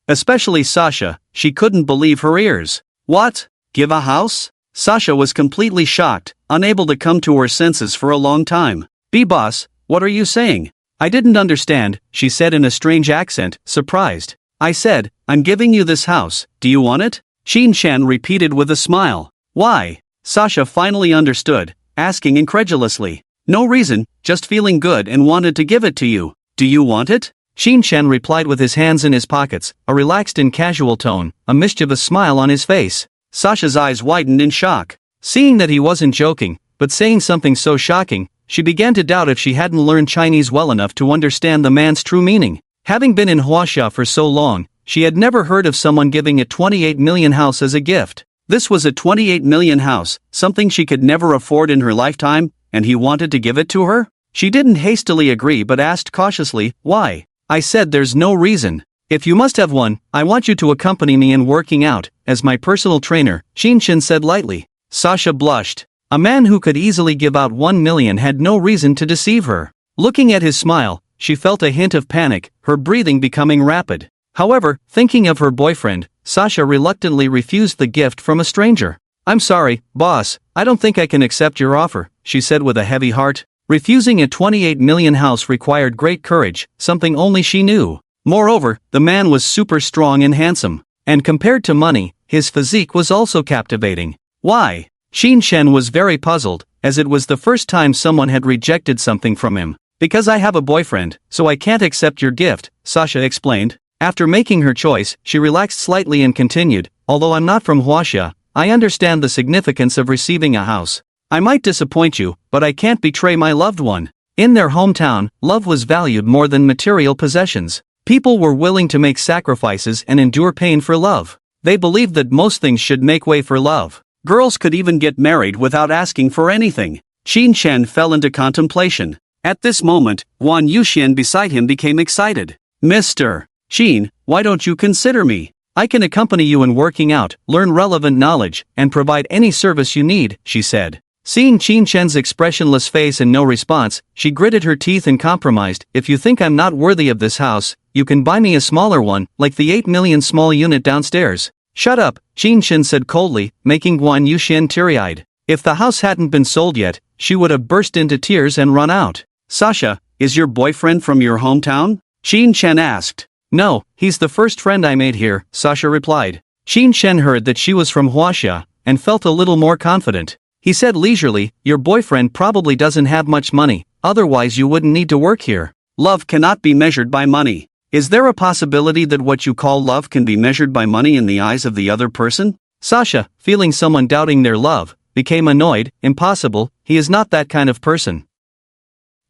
Especially Sasha, she couldn't believe her ears. "What? Give a house?" Sasha was completely shocked, unable to come to her senses for a long time. "B-boss, what are you saying?" "I didn't understand," she said in a strange accent, surprised. "I said, I'm giving you this house, do you want it?" Xin Shen repeated with a smile. "Why?" Sasha finally understood, asking incredulously. "No reason, just feeling good and wanted to give it to you. Do you want it?" Xin Shen replied with his hands in his pockets, a relaxed and casual tone, a mischievous smile on his face. Sasha's eyes widened in shock. Seeing that he wasn't joking, but saying something so shocking, she began to doubt if she hadn't learned Chinese well enough to understand the man's true meaning. Having been in Huaxia for so long, she had never heard of someone giving a 28 million house as a gift. This was a 28 million house, something she could never afford in her lifetime, and he wanted to give it to her? She didn't hastily agree but asked cautiously, "Why?" "I said there's no reason. If you must have one, I want you to accompany me in working out, as my personal trainer," Xin Shen said lightly. Sasha blushed. A man who could easily give out 1 million had no reason to deceive her. Looking at his smile, she felt a hint of panic, her breathing becoming rapid. However, thinking of her boyfriend, Sasha reluctantly refused the gift from a stranger. "I'm sorry, boss, I don't think I can accept your offer," she said with a heavy heart. Refusing a 28 million house required great courage, something only she knew. Moreover, the man was super strong and handsome. And compared to money, his physique was also captivating. Why? Xin Shen was very puzzled, as it was the first time someone had rejected something from him. "Because I have a boyfriend, so I can't accept your gift," Sasha explained. After making her choice, she relaxed slightly and continued, although I'm not from Huaxia, I understand the significance of receiving a house. I might disappoint you, but I can't betray my loved one. In their hometown, love was valued more than material possessions. People were willing to make sacrifices and endure pain for love. They believed that most things should make way for love. Girls could even get married without asking for anything. Qin Shen fell into contemplation. At this moment, Guan Yuxian beside him became excited. Mr. Qin, why don't you consider me? I can accompany you in working out, learn relevant knowledge, and provide any service you need, she said. Seeing Qin Shen's expressionless face and no response, she gritted her teeth and compromised. If you think I'm not worthy of this house, you can buy me a smaller one, like the 8 million small unit downstairs. Shut up, Qin Shen said coldly, making Guan Yuxian teary-eyed. If the house hadn't been sold yet, she would have burst into tears and run out. Sasha, is your boyfriend from your hometown? Qin Shen asked. No, he's the first friend I made here, Sasha replied. Qin Shen heard that she was from Huaxia, and felt a little more confident. He said leisurely, your boyfriend probably doesn't have much money, otherwise you wouldn't need to work here. Love cannot be measured by money. Is there a possibility that what you call love can be measured by money in the eyes of the other person? Sasha, feeling someone doubting their love, became annoyed. Impossible, he is not that kind of person.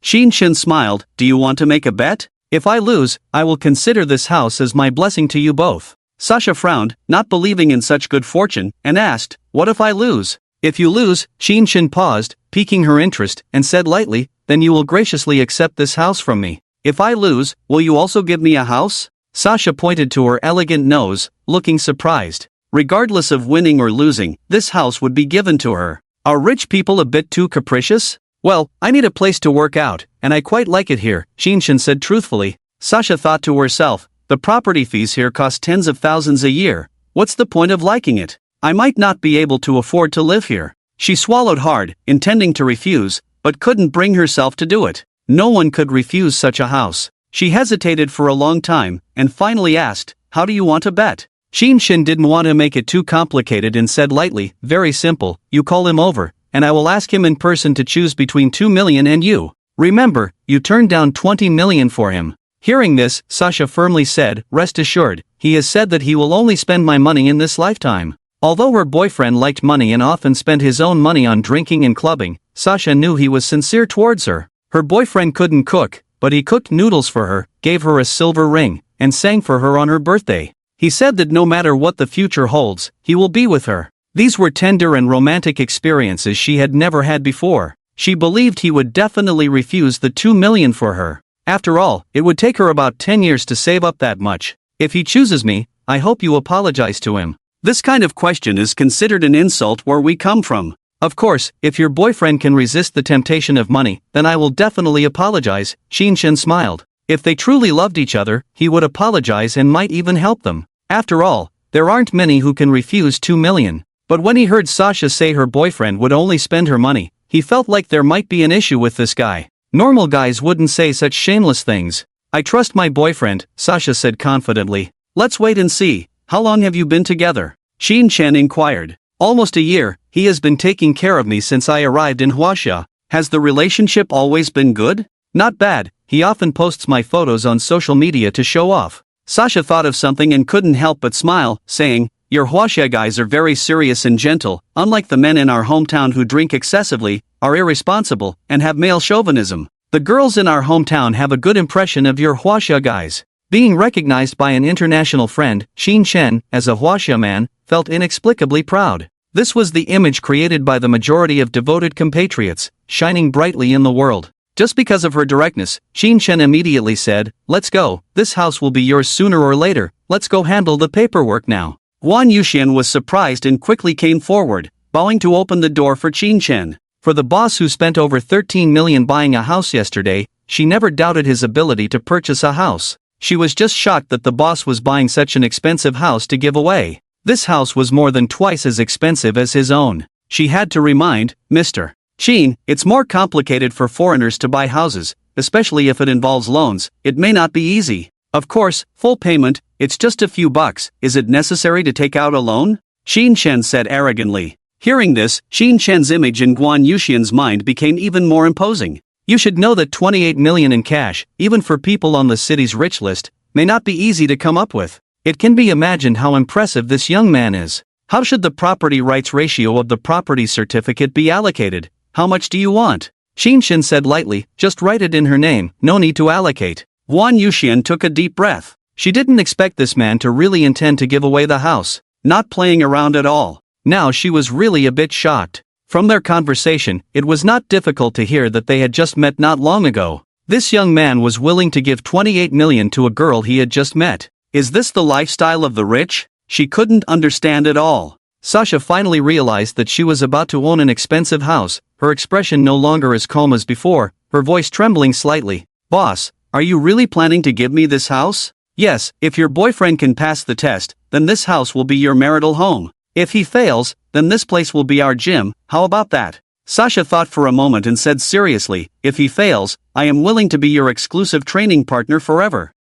Qin Shen smiled, do you want to make a bet? If I lose, I will consider this house as my blessing to you both. Sasha frowned, not believing in such good fortune, and asked, what if I lose? If you lose, Qin Shen paused, piquing her interest, and said lightly, then you will graciously accept this house from me. If I lose, will you also give me a house? Sasha pointed to her elegant nose, looking surprised. Regardless of winning or losing, this house would be given to her. Are rich people a bit too capricious? Well, I need a place to work out, and I quite like it here, Qin Shen said truthfully. Sasha thought to herself, the property fees here cost tens of thousands a year. What's the point of liking it? I might not be able to afford to live here. She swallowed hard, intending to refuse, but couldn't bring herself to do it. No one could refuse such a house. She hesitated for a long time, and finally asked, how do you want to bet? Qin Shen didn't want to make it too complicated and said lightly, very simple, you call him over, and I will ask him in person to choose between 2 million and you. Remember, you turned down 20 million for him. Hearing this, Sasha firmly said, rest assured, he has said that he will only spend my money in this lifetime. Although her boyfriend liked money and often spent his own money on drinking and clubbing, Sasha knew he was sincere towards her. Her boyfriend couldn't cook, but he cooked noodles for her, gave her a silver ring, and sang for her on her birthday. He said that no matter what the future holds, he will be with her. These were tender and romantic experiences she had never had before. She believed he would definitely refuse the 2 million for her. After all, it would take her about 10 years to save up that much. If he chooses me, I hope you apologize to him. This kind of question is considered an insult where we come from. Of course, if your boyfriend can resist the temptation of money, then I will definitely apologize, Qin Shen smiled. If they truly loved each other, he would apologize and might even help them. After all, there aren't many who can refuse 2 million. But when he heard Sasha say her boyfriend would only spend her money, he felt like there might be an issue with this guy. Normal guys wouldn't say such shameless things. I trust my boyfriend, Sasha said confidently. Let's wait and see. How long have you been together? Qin Shen inquired. Almost a year, he has been taking care of me since I arrived in Huaxia. Has the relationship always been good? Not bad, he often posts my photos on social media to show off. Sasha thought of something and couldn't help but smile, saying, your Huaxia guys are very serious and gentle, unlike the men in our hometown who drink excessively, are irresponsible, and have male chauvinism. The girls in our hometown have a good impression of your Huaxia guys. Being recognized by an international friend, Qin Shen, as a Huaxia man, felt inexplicably proud. This was the image created by the majority of devoted compatriots, shining brightly in the world. Just because of her directness, Qin Shen immediately said, let's go, this house will be yours sooner or later, let's go handle the paperwork now. Guan Yuxian was surprised and quickly came forward, bowing to open the door for Qin Shen. For the boss who spent over 13 million buying a house yesterday, she never doubted his ability to purchase a house. She was just shocked that the boss was buying such an expensive house to give away. This house was more than twice as expensive as his own. She had to remind, Mr. Qin, it's more complicated for foreigners to buy houses, especially if it involves loans. It may not be easy. Of course, full payment, it's just a few bucks. Is it necessary to take out a loan? Qin Shen said arrogantly. Hearing this, Qin Shen's image in Guan Yuxian's mind became even more imposing. You should know that 28 million in cash, even for people on the city's rich list, may not be easy to come up with. It can be imagined how impressive this young man is. How should the property rights ratio of the property certificate be allocated? How much do you want? Qinshan said lightly, just write it in her name, no need to allocate. Guan Yuxian took a deep breath. She didn't expect this man to really intend to give away the house. Not playing around at all. Now she was really a bit shocked. From their conversation, it was not difficult to hear that they had just met not long ago. This young man was willing to give 28 million to a girl he had just met. Is this the lifestyle of the rich? She couldn't understand it all. Sasha finally realized that she was about to own an expensive house, her expression no longer as calm as before, her voice trembling slightly. Boss, are you really planning to give me this house? Yes, if your boyfriend can pass the test, then this house will be your marital home. If he fails, then this place will be our gym, how about that? Sasha thought for a moment and said seriously, if he fails, I am willing to be your exclusive training partner forever.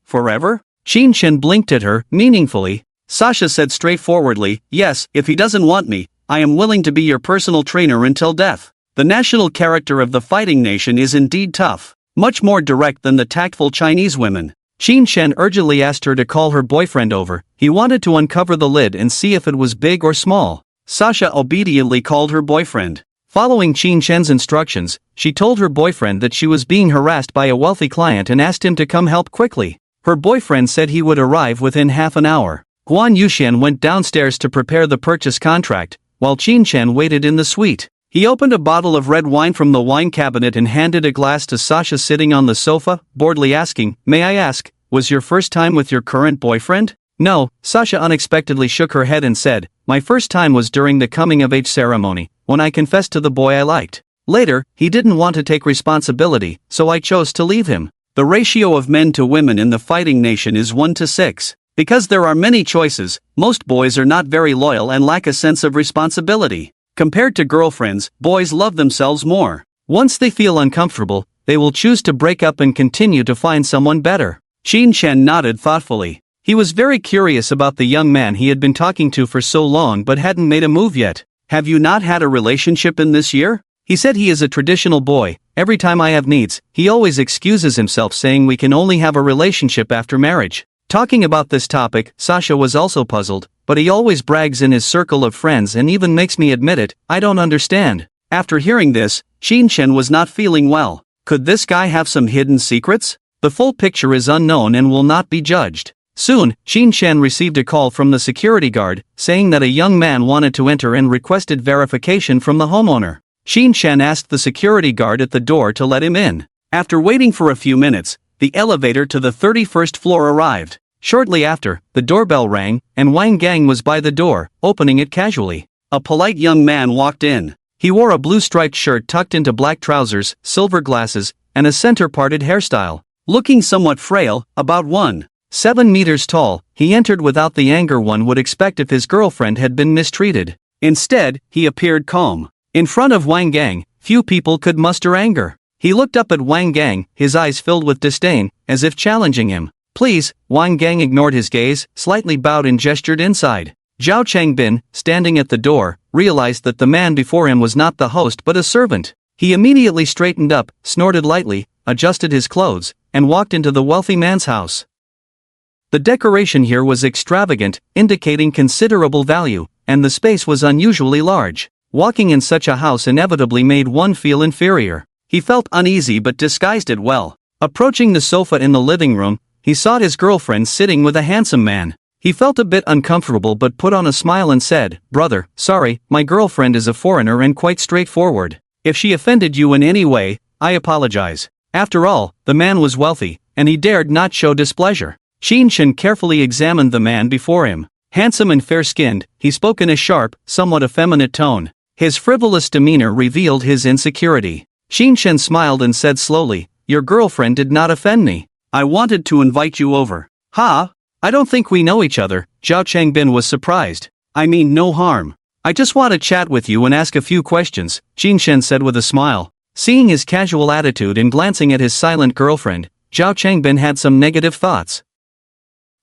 Forever? Qinshan blinked at her, meaningfully. Sasha said straightforwardly, yes, if he doesn't want me, I am willing to be your personal trainer until death. The national character of the fighting nation is indeed tough, much more direct than the tactful Chinese women. Qinshan urgently asked her to call her boyfriend over. He wanted to uncover the lid and see if it was big or small. Sasha obediently called her boyfriend. Following Qinshan's instructions, she told her boyfriend that she was being harassed by a wealthy client and asked him to come help quickly. Her boyfriend said he would arrive within half an hour. Guan Yuxian went downstairs to prepare the purchase contract, while Qinshan waited in the suite. He opened a bottle of red wine from the wine cabinet and handed a glass to Sasha sitting on the sofa, boredly asking, "May I ask, was your first time with your current boyfriend?" "No," Sasha unexpectedly shook her head and said, "My first time was during the coming-of-age ceremony, when I confessed to the boy I liked. Later, he didn't want to take responsibility, so I chose to leave him." The ratio of men to women in the fighting nation is 1-6. Because there are many choices, most boys are not very loyal and lack a sense of responsibility. Compared to girlfriends, boys love themselves more. Once they feel uncomfortable, they will choose to break up and continue to find someone better. Qinshan nodded thoughtfully. He was very curious about the young man he had been talking to for so long but hadn't made a move yet. Have you not had a relationship in this year? He said he is a traditional boy. Every time I have needs, he always excuses himself saying we can only have a relationship after marriage. Talking about this topic, Sasha was also puzzled, but he always brags in his circle of friends and even makes me admit it, I don't understand. After hearing this, Qinshan was not feeling well. Could this guy have some hidden secrets? The full picture is unknown and will not be judged. Soon, Qinshan received a call from the security guard, saying that a young man wanted to enter and requested verification from the homeowner. Qinshan asked the security guard at the door to let him in. After waiting for a few minutes, the elevator to the 31st floor arrived. Shortly after, the doorbell rang, and Wang Gang was by the door, opening it casually. A polite young man walked in. He wore a blue striped shirt tucked into black trousers, silver glasses, and a center-parted hairstyle. Looking somewhat frail, about 1.7 meters tall, he entered without the anger one would expect if his girlfriend had been mistreated. Instead, he appeared calm. In front of Wang Gang, few people could muster anger. He looked up at Wang Gang, his eyes filled with disdain, as if challenging him. "Please," Wang Gang ignored his gaze, slightly bowed and gestured inside. Zhao Changbin, standing at the door, realized that the man before him was not the host but a servant. He immediately straightened up, snorted lightly, adjusted his clothes, and walked into the wealthy man's house. The decoration here was extravagant, indicating considerable value, and the space was unusually large. Walking in such a house inevitably made one feel inferior. He felt uneasy but disguised it well. Approaching the sofa in the living room, he saw his girlfriend sitting with a handsome man. He felt a bit uncomfortable but put on a smile and said, "Brother, sorry, my girlfriend is a foreigner and quite straightforward. If she offended you in any way, I apologize." After all, the man was wealthy, and he dared not show displeasure. Qinshan carefully examined the man before him. Handsome and fair-skinned, he spoke in a sharp, somewhat effeminate tone. His frivolous demeanor revealed his insecurity. Qinshan smiled and said slowly, "Your girlfriend did not offend me. I wanted to invite you over." "Ha? I don't think we know each other." Zhao Changbin was surprised. "I mean no harm. I just want to chat with you and ask a few questions," Qinshan said with a smile. Seeing his casual attitude and glancing at his silent girlfriend, Zhao Changbin had some negative thoughts.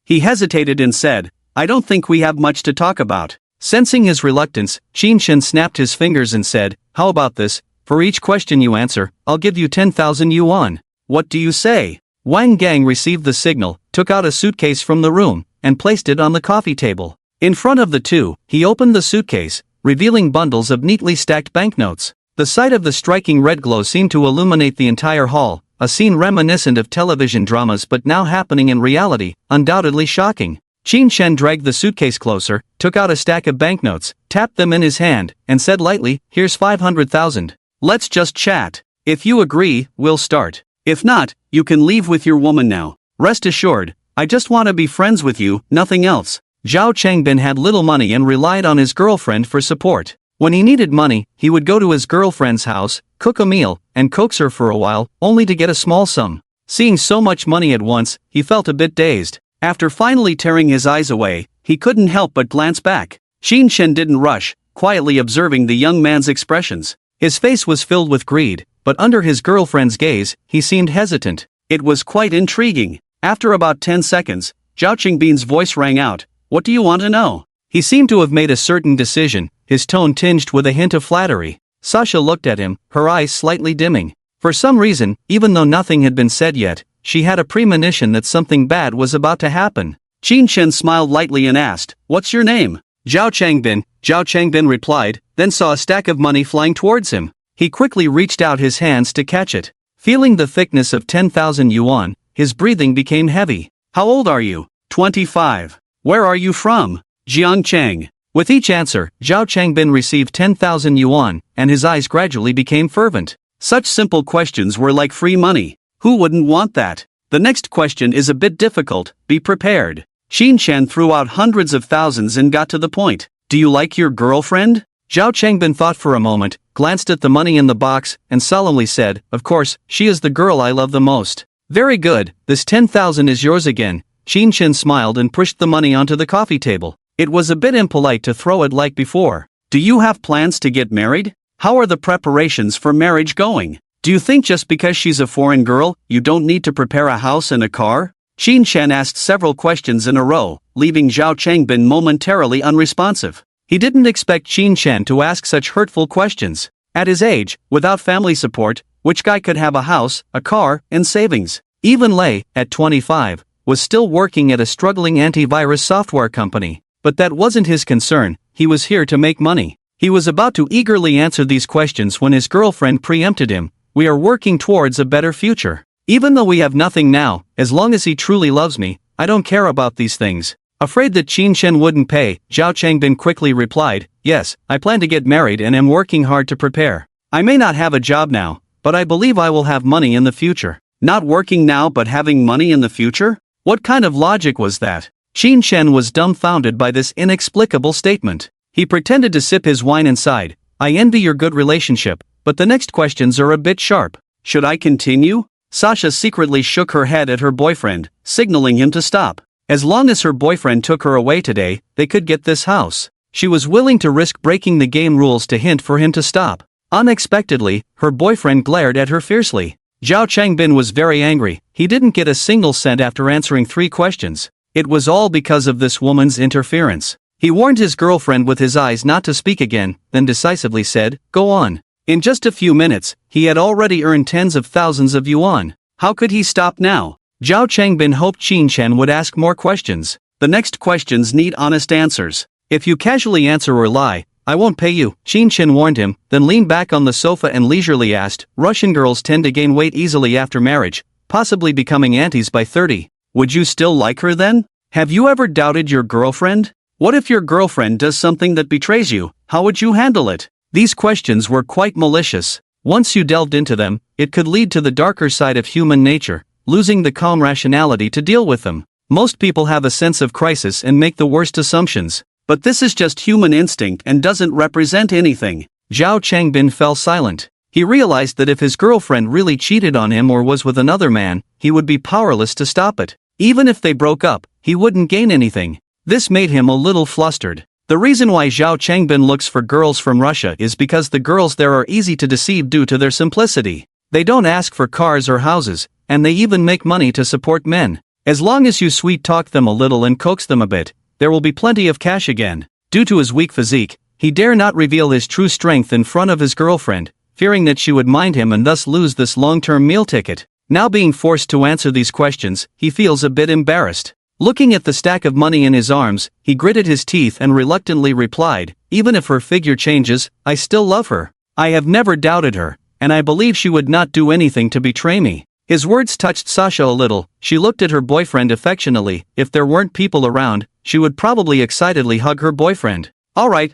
He hesitated and said, "I don't think we have much to talk about." Sensing his reluctance, Qinshan snapped his fingers and said, "How about this? For each question you answer, I'll give you 10,000 yuan. What do you say?" Wang Gang received the signal, took out a suitcase from the room, and placed it on the coffee table. In front of the two, he opened the suitcase, revealing bundles of neatly stacked banknotes. The sight of the striking red glow seemed to illuminate the entire hall, a scene reminiscent of television dramas but now happening in reality, undoubtedly shocking. Qin Shen dragged the suitcase closer, took out a stack of banknotes, tapped them in his hand, and said lightly, "Here's 500,000. Let's just chat. If you agree, we'll start. If not, you can leave with your woman now. Rest assured, I just want to be friends with you, nothing else." Zhao Changbin had little money and relied on his girlfriend for support. When he needed money, he would go to his girlfriend's house, cook a meal, and coax her for a while, only to get a small sum. Seeing so much money at once, he felt a bit dazed. After finally tearing his eyes away, he couldn't help but glance back. Qin Shen didn't rush, quietly observing the young man's expressions. His face was filled with greed, but under his girlfriend's gaze, he seemed hesitant. It was quite intriguing. After about 10 seconds, Zhao Qingbin's voice rang out, "What do you want to know?" He seemed to have made a certain decision, his tone tinged with a hint of flattery. Sasha looked at him, her eyes slightly dimming. For some reason, even though nothing had been said yet, she had a premonition that something bad was about to happen. Qin Shen smiled lightly and asked, "What's your name?" "Zhao Changbin," Zhao Changbin replied, then saw a stack of money flying towards him. He quickly reached out his hands to catch it. Feeling the thickness of 10,000 yuan, his breathing became heavy. "How old are you?" 25. "Where are you from?" "Jiangcheng." With each answer, Zhao Changbin received 10,000 yuan, and his eyes gradually became fervent. Such simple questions were like free money. Who wouldn't want that? The next question is a bit difficult, be prepared. Qin Shen threw out hundreds of thousands and got to the point. "Do you like your girlfriend?" Zhao Changbin thought for a moment, glanced at the money in the box, and solemnly said, "Of course, she is the girl I love the most." "Very good, this 10,000 is yours again." Qin Shen smiled and pushed the money onto the coffee table. It was a bit impolite to throw it like before. "Do you have plans to get married? How are the preparations for marriage going? Do you think just because she's a foreign girl, you don't need to prepare a house and a car?" Qin Shen asked several questions in a row, leaving Zhao Changbin momentarily unresponsive. He didn't expect Qin Shen to ask such hurtful questions. At his age, without family support, which guy could have a house, a car, and savings? Even Lei, at 25, was still working at a struggling antivirus software company. But that wasn't his concern, he was here to make money. He was about to eagerly answer these questions when his girlfriend preempted him. "We are working towards a better future. Even though we have nothing now, as long as he truly loves me, I don't care about these things." Afraid that Qin Shen wouldn't pay, Zhao Changbin quickly replied, "Yes, I plan to get married and am working hard to prepare. I may not have a job now, but I believe I will have money in the future." Not working now but having money in the future? What kind of logic was that? Qin Shen was dumbfounded by this inexplicable statement. He pretended to sip his wine inside. "I envy your good relationship, but the next questions are a bit sharp. Should I continue?" Sasha secretly shook her head at her boyfriend, signaling him to stop. As long as her boyfriend took her away today, they could get this house. She was willing to risk breaking the game rules to hint for him to stop. Unexpectedly, her boyfriend glared at her fiercely. Zhao Changbin was very angry. He didn't get a single cent after answering 3 questions. It was all because of this woman's interference. He warned his girlfriend with his eyes not to speak again, then decisively said, "Go on." In just a few minutes, he had already earned tens of thousands of yuan. How could he stop now? Zhao Changbin hoped Qin Shen would ask more questions. The next questions need honest answers. "If you casually answer or lie, I won't pay you," Qin Shen warned him, then leaned back on the sofa and leisurely asked, "Russian girls tend to gain weight easily after marriage, possibly becoming aunties by 30. Would you still like her then? Have you ever doubted your girlfriend? What if your girlfriend does something that betrays you? How would you handle it?" These questions were quite malicious. Once you delved into them, it could lead to the darker side of human nature, losing the calm rationality to deal with them. Most people have a sense of crisis and make the worst assumptions. But this is just human instinct and doesn't represent anything. Zhao Changbin fell silent. He realized that if his girlfriend really cheated on him or was with another man, he would be powerless to stop it. Even if they broke up, he wouldn't gain anything. This made him a little flustered. The reason why Zhao Changbin looks for girls from Russia is because the girls there are easy to deceive due to their simplicity. They don't ask for cars or houses, and they even make money to support men. As long as you sweet-talk them a little and coax them a bit, there will be plenty of cash again. Due to his weak physique, he dare not reveal his true strength in front of his girlfriend, fearing that she would mind him and thus lose this long-term meal ticket. Now being forced to answer these questions, he feels a bit embarrassed. Looking at the stack of money in his arms, he gritted his teeth and reluctantly replied, "Even if her figure changes, I still love her. I have never doubted her, and I believe she would not do anything to betray me." His words touched Sasha a little. She looked at her boyfriend affectionately. If there weren't people around, she would probably excitedly hug her boyfriend. All right,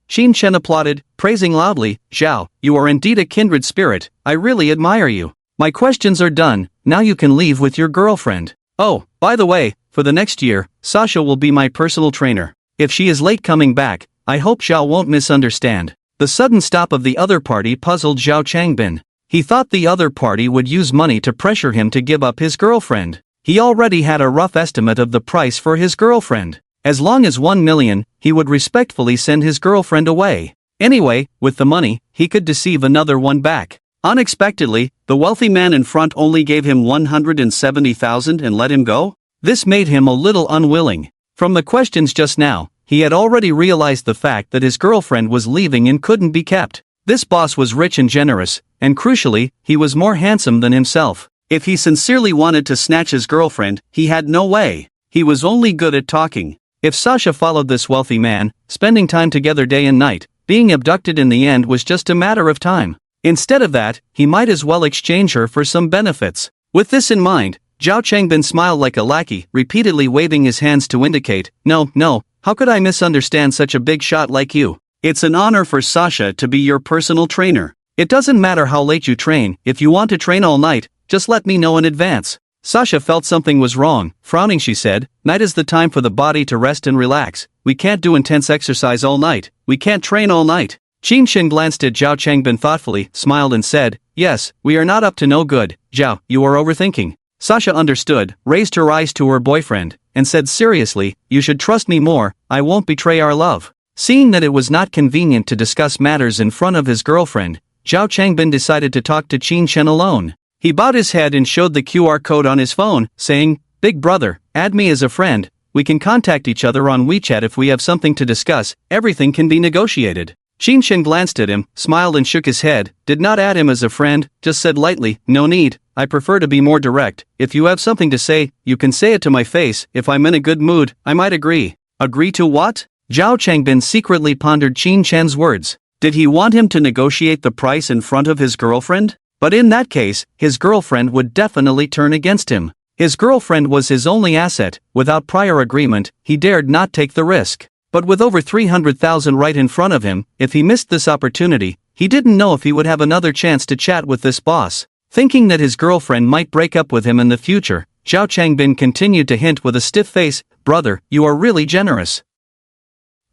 Qin Chen applauded, praising loudly, "Zhao, you are indeed a kindred spirit, I really admire you. My questions are done, now you can leave with your girlfriend. Oh, by the way, for the next year, Sasha will be my personal trainer. If she is late coming back, I hope Zhao won't misunderstand." The sudden stop of the other party puzzled Zhao Changbin. He thought the other party would use money to pressure him to give up his girlfriend. He already had a rough estimate of the price for his girlfriend. As long as 1 million, he would respectfully send his girlfriend away. Anyway, with the money, he could deceive another one back. Unexpectedly, the wealthy man in front only gave him 170,000 and let him go? This made him a little unwilling. From the questions just now, he had already realized the fact that his girlfriend was leaving and couldn't be kept. This boss was rich and generous, and crucially, he was more handsome than himself. If he sincerely wanted to snatch his girlfriend, he had no way. He was only good at talking. If Sasha followed this wealthy man, spending time together day and night, being abducted in the end was just a matter of time. Instead of that, he might as well exchange her for some benefits. With this in mind, Zhao Changbin smiled like a lackey, repeatedly waving his hands to indicate, No, how could I misunderstand such a big shot like you? It's an honor for Sasha to be your personal trainer. It doesn't matter how late you train, if you want to train all night, just let me know in advance. Sasha felt something was wrong. Frowning, she said, "Night is the time for the body to rest and relax. We can't do intense exercise all night. We can't train all night." Qin Shin glanced at Zhao Changbin thoughtfully, smiled and said, "Yes, we are not up to no good. Zhao, you are overthinking." Sasha understood, raised her eyes to her boyfriend, and said seriously, "You should trust me more, I won't betray our love." Seeing that it was not convenient to discuss matters in front of his girlfriend, Zhao Changbin decided to talk to Qin Shen alone. He bowed his head and showed the QR code on his phone, saying, "Big brother, add me as a friend. We can contact each other on WeChat if we have something to discuss, everything can be negotiated." Qin Shen glanced at him, smiled and shook his head, did not add him as a friend, just said lightly, "No need, I prefer to be more direct. If you have something to say, you can say it to my face. If I'm in a good mood, I might agree." Agree to what? Zhao Changbin secretly pondered Qin Shen's words. Did he want him to negotiate the price in front of his girlfriend? But in that case, his girlfriend would definitely turn against him. His girlfriend was his only asset. Without prior agreement, he dared not take the risk. But with over 300,000 right in front of him, if he missed this opportunity, he didn't know if he would have another chance to chat with this boss. Thinking that his girlfriend might break up with him in the future, Zhao Changbin continued to hint with a stiff face, "Brother, you are really generous.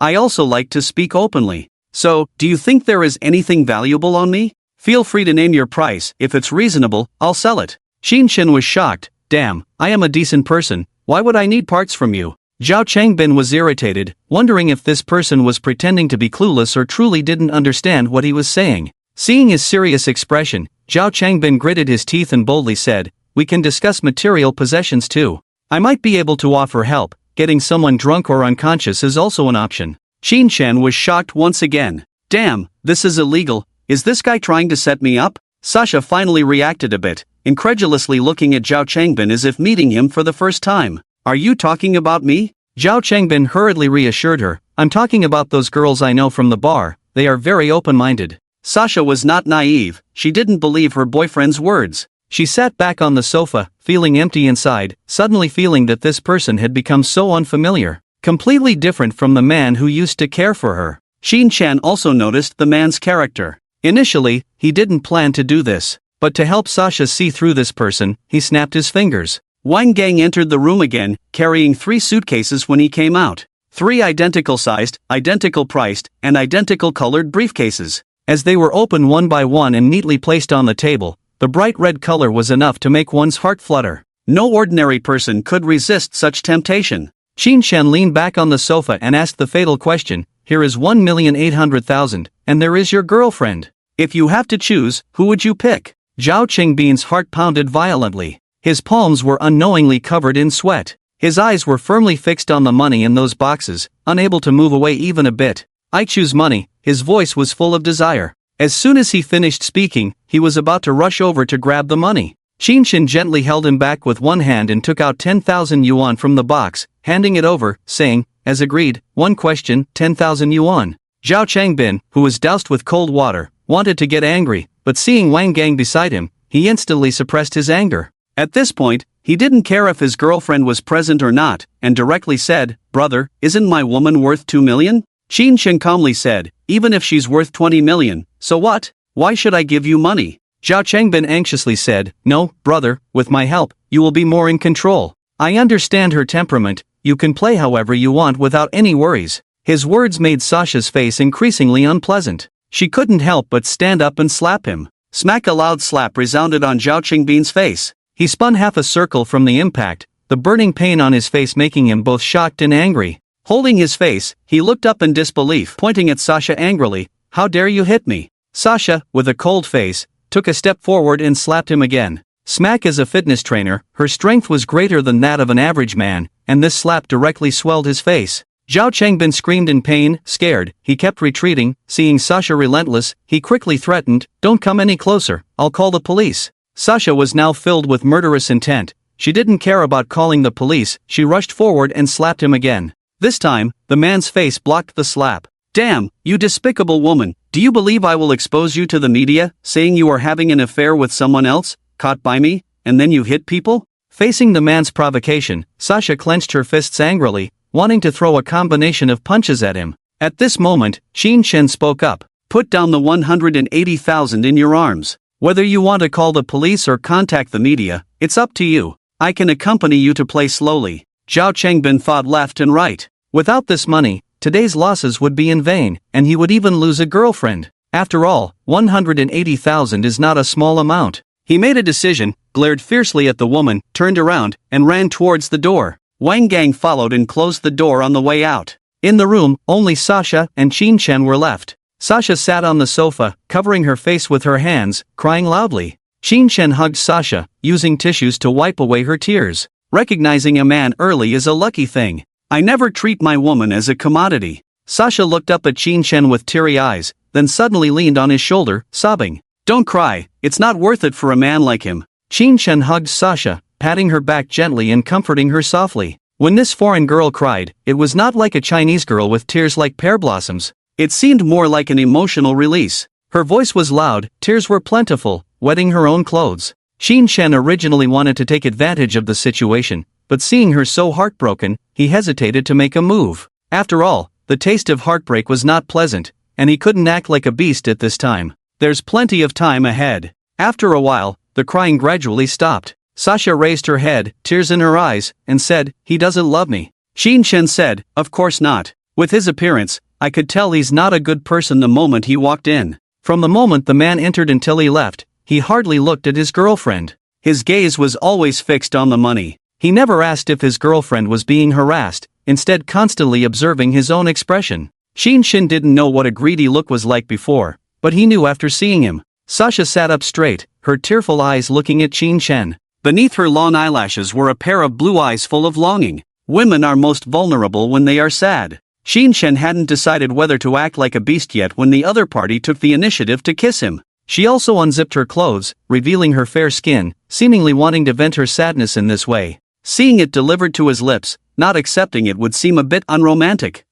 I also like to speak openly. So, do you think there is anything valuable on me? Feel free to name your price. If it's reasonable, I'll sell it." Qin Shen was shocked. "Damn, I am a decent person, why would I need parts from you?" Zhao Changbin was irritated, wondering if this person was pretending to be clueless or truly didn't understand what he was saying. Seeing his serious expression, Zhao Changbin gritted his teeth and boldly said, "We can discuss material possessions too. I might be able to offer help. Getting someone drunk or unconscious is also an option." Qin Shen was shocked once again. "Damn, this is illegal. Is this guy trying to set me up?" Sasha finally reacted a bit, incredulously looking at Zhao Changbin as if meeting him for the first time. "Are you talking about me?" Zhao Changbin hurriedly reassured her, "I'm talking about those girls I know from the bar, they are very open-minded." Sasha was not naive, she didn't believe her boyfriend's words. She sat back on the sofa, feeling empty inside, suddenly feeling that this person had become so unfamiliar, completely different from the man who used to care for her. Qin Chen also noticed the man's character. Initially, he didn't plan to do this, but to help Sasha see through this person, he snapped his fingers. Wang Gang entered the room again, carrying 3 suitcases when he came out. 3 identical sized, identical priced, and identical colored briefcases. As they were opened one by one and neatly placed on the table, the bright red color was enough to make one's heart flutter. No ordinary person could resist such temptation. Qin Shen leaned back on the sofa and asked the fatal question, "Here is 1,800,000, and there is your girlfriend. If you have to choose, who would you pick?" Zhao Changbin's heart pounded violently. His palms were unknowingly covered in sweat. His eyes were firmly fixed on the money in those boxes, unable to move away even a bit. "I choose money." His voice was full of desire. As soon as he finished speaking, he was about to rush over to grab the money. Qin Shen gently held him back with one hand and took out 10,000 yuan from the box, handing it over, saying, as agreed, one question, 10,000 yuan. Zhao Changbin, who was doused with cold water, wanted to get angry, but seeing Wang Gang beside him, he instantly suppressed his anger. At this point, he didn't care if his girlfriend was present or not, and directly said, brother, isn't my woman worth 2 million? Qin Shen calmly said, even if she's worth 20 million, so what? Why should I give you money? Zhao Changbin anxiously said, no, brother, with my help, you will be more in control. I understand her temperament, you can play however you want without any worries. His words made Sasha's face increasingly unpleasant. She couldn't help but stand up and slap him. Smack! A loud slap resounded on Zhao Changbin's face. He spun half a circle from the impact, the burning pain on his face making him both shocked and angry. Holding his face, he looked up in disbelief, pointing at Sasha angrily, how dare you hit me? Sasha, with a cold face, took a step forward and slapped him again. Smack! As a fitness trainer, her strength was greater than that of an average man, and this slap directly swelled his face. Zhao Changbin screamed in pain, scared, he kept retreating, seeing Sasha relentless, he quickly threatened, don't come any closer, I'll call the police. Sasha was now filled with murderous intent, she didn't care about calling the police, she rushed forward and slapped him again. This time, the man's face blocked the slap. Damn, you despicable woman, do you believe I will expose you to the media, saying you are having an affair with someone else, caught by me, and then you hit people? Facing the man's provocation, Sasha clenched her fists angrily, wanting to throw a combination of punches at him. At this moment, Qin Shen spoke up. Put down the 180,000 in your arms. Whether you want to call the police or contact the media, it's up to you. I can accompany you to play slowly. Zhao Changbin thought left and right. Without this money, today's losses would be in vain, and he would even lose a girlfriend. After all, 180,000 is not a small amount. He made a decision, glared fiercely at the woman, turned around, and ran towards the door. Wang Gang followed and closed the door on the way out. In the room, only Sasha and Qin Shen were left. Sasha sat on the sofa, covering her face with her hands, crying loudly. Qin Shen hugged Sasha, using tissues to wipe away her tears. Recognizing a man early is a lucky thing. I never treat my woman as a commodity. Sasha looked up at Qin Shen with teary eyes, then suddenly leaned on his shoulder, sobbing. Don't cry, it's not worth it for a man like him. Qin Shen hugged Sasha, patting her back gently and comforting her softly. When this foreign girl cried, it was not like a Chinese girl with tears like pear blossoms. It seemed more like an emotional release. Her voice was loud, tears were plentiful, wetting her own clothes. Qin Shen originally wanted to take advantage of the situation, but seeing her so heartbroken, he hesitated to make a move. After all, the taste of heartbreak was not pleasant, and he couldn't act like a beast at this time. There's plenty of time ahead. After a while, the crying gradually stopped. Sasha raised her head, tears in her eyes, and said, he doesn't love me. Qin Shen said, of course not. With his appearance, I could tell he's not a good person the moment he walked in. From the moment the man entered until he left, he hardly looked at his girlfriend. His gaze was always fixed on the money. He never asked if his girlfriend was being harassed, instead constantly observing his own expression. Qin Shen didn't know what a greedy look was like before, but he knew after seeing him. Sasha sat up straight, her tearful eyes looking at Qin Shen. Beneath her long eyelashes were a pair of blue eyes full of longing. Women are most vulnerable when they are sad. Qin Shen hadn't decided whether to act like a beast yet when the other party took the initiative to kiss him. She also unzipped her clothes, revealing her fair skin, seemingly wanting to vent her sadness in this way. Seeing it delivered to his lips, not accepting it would seem a bit unromantic.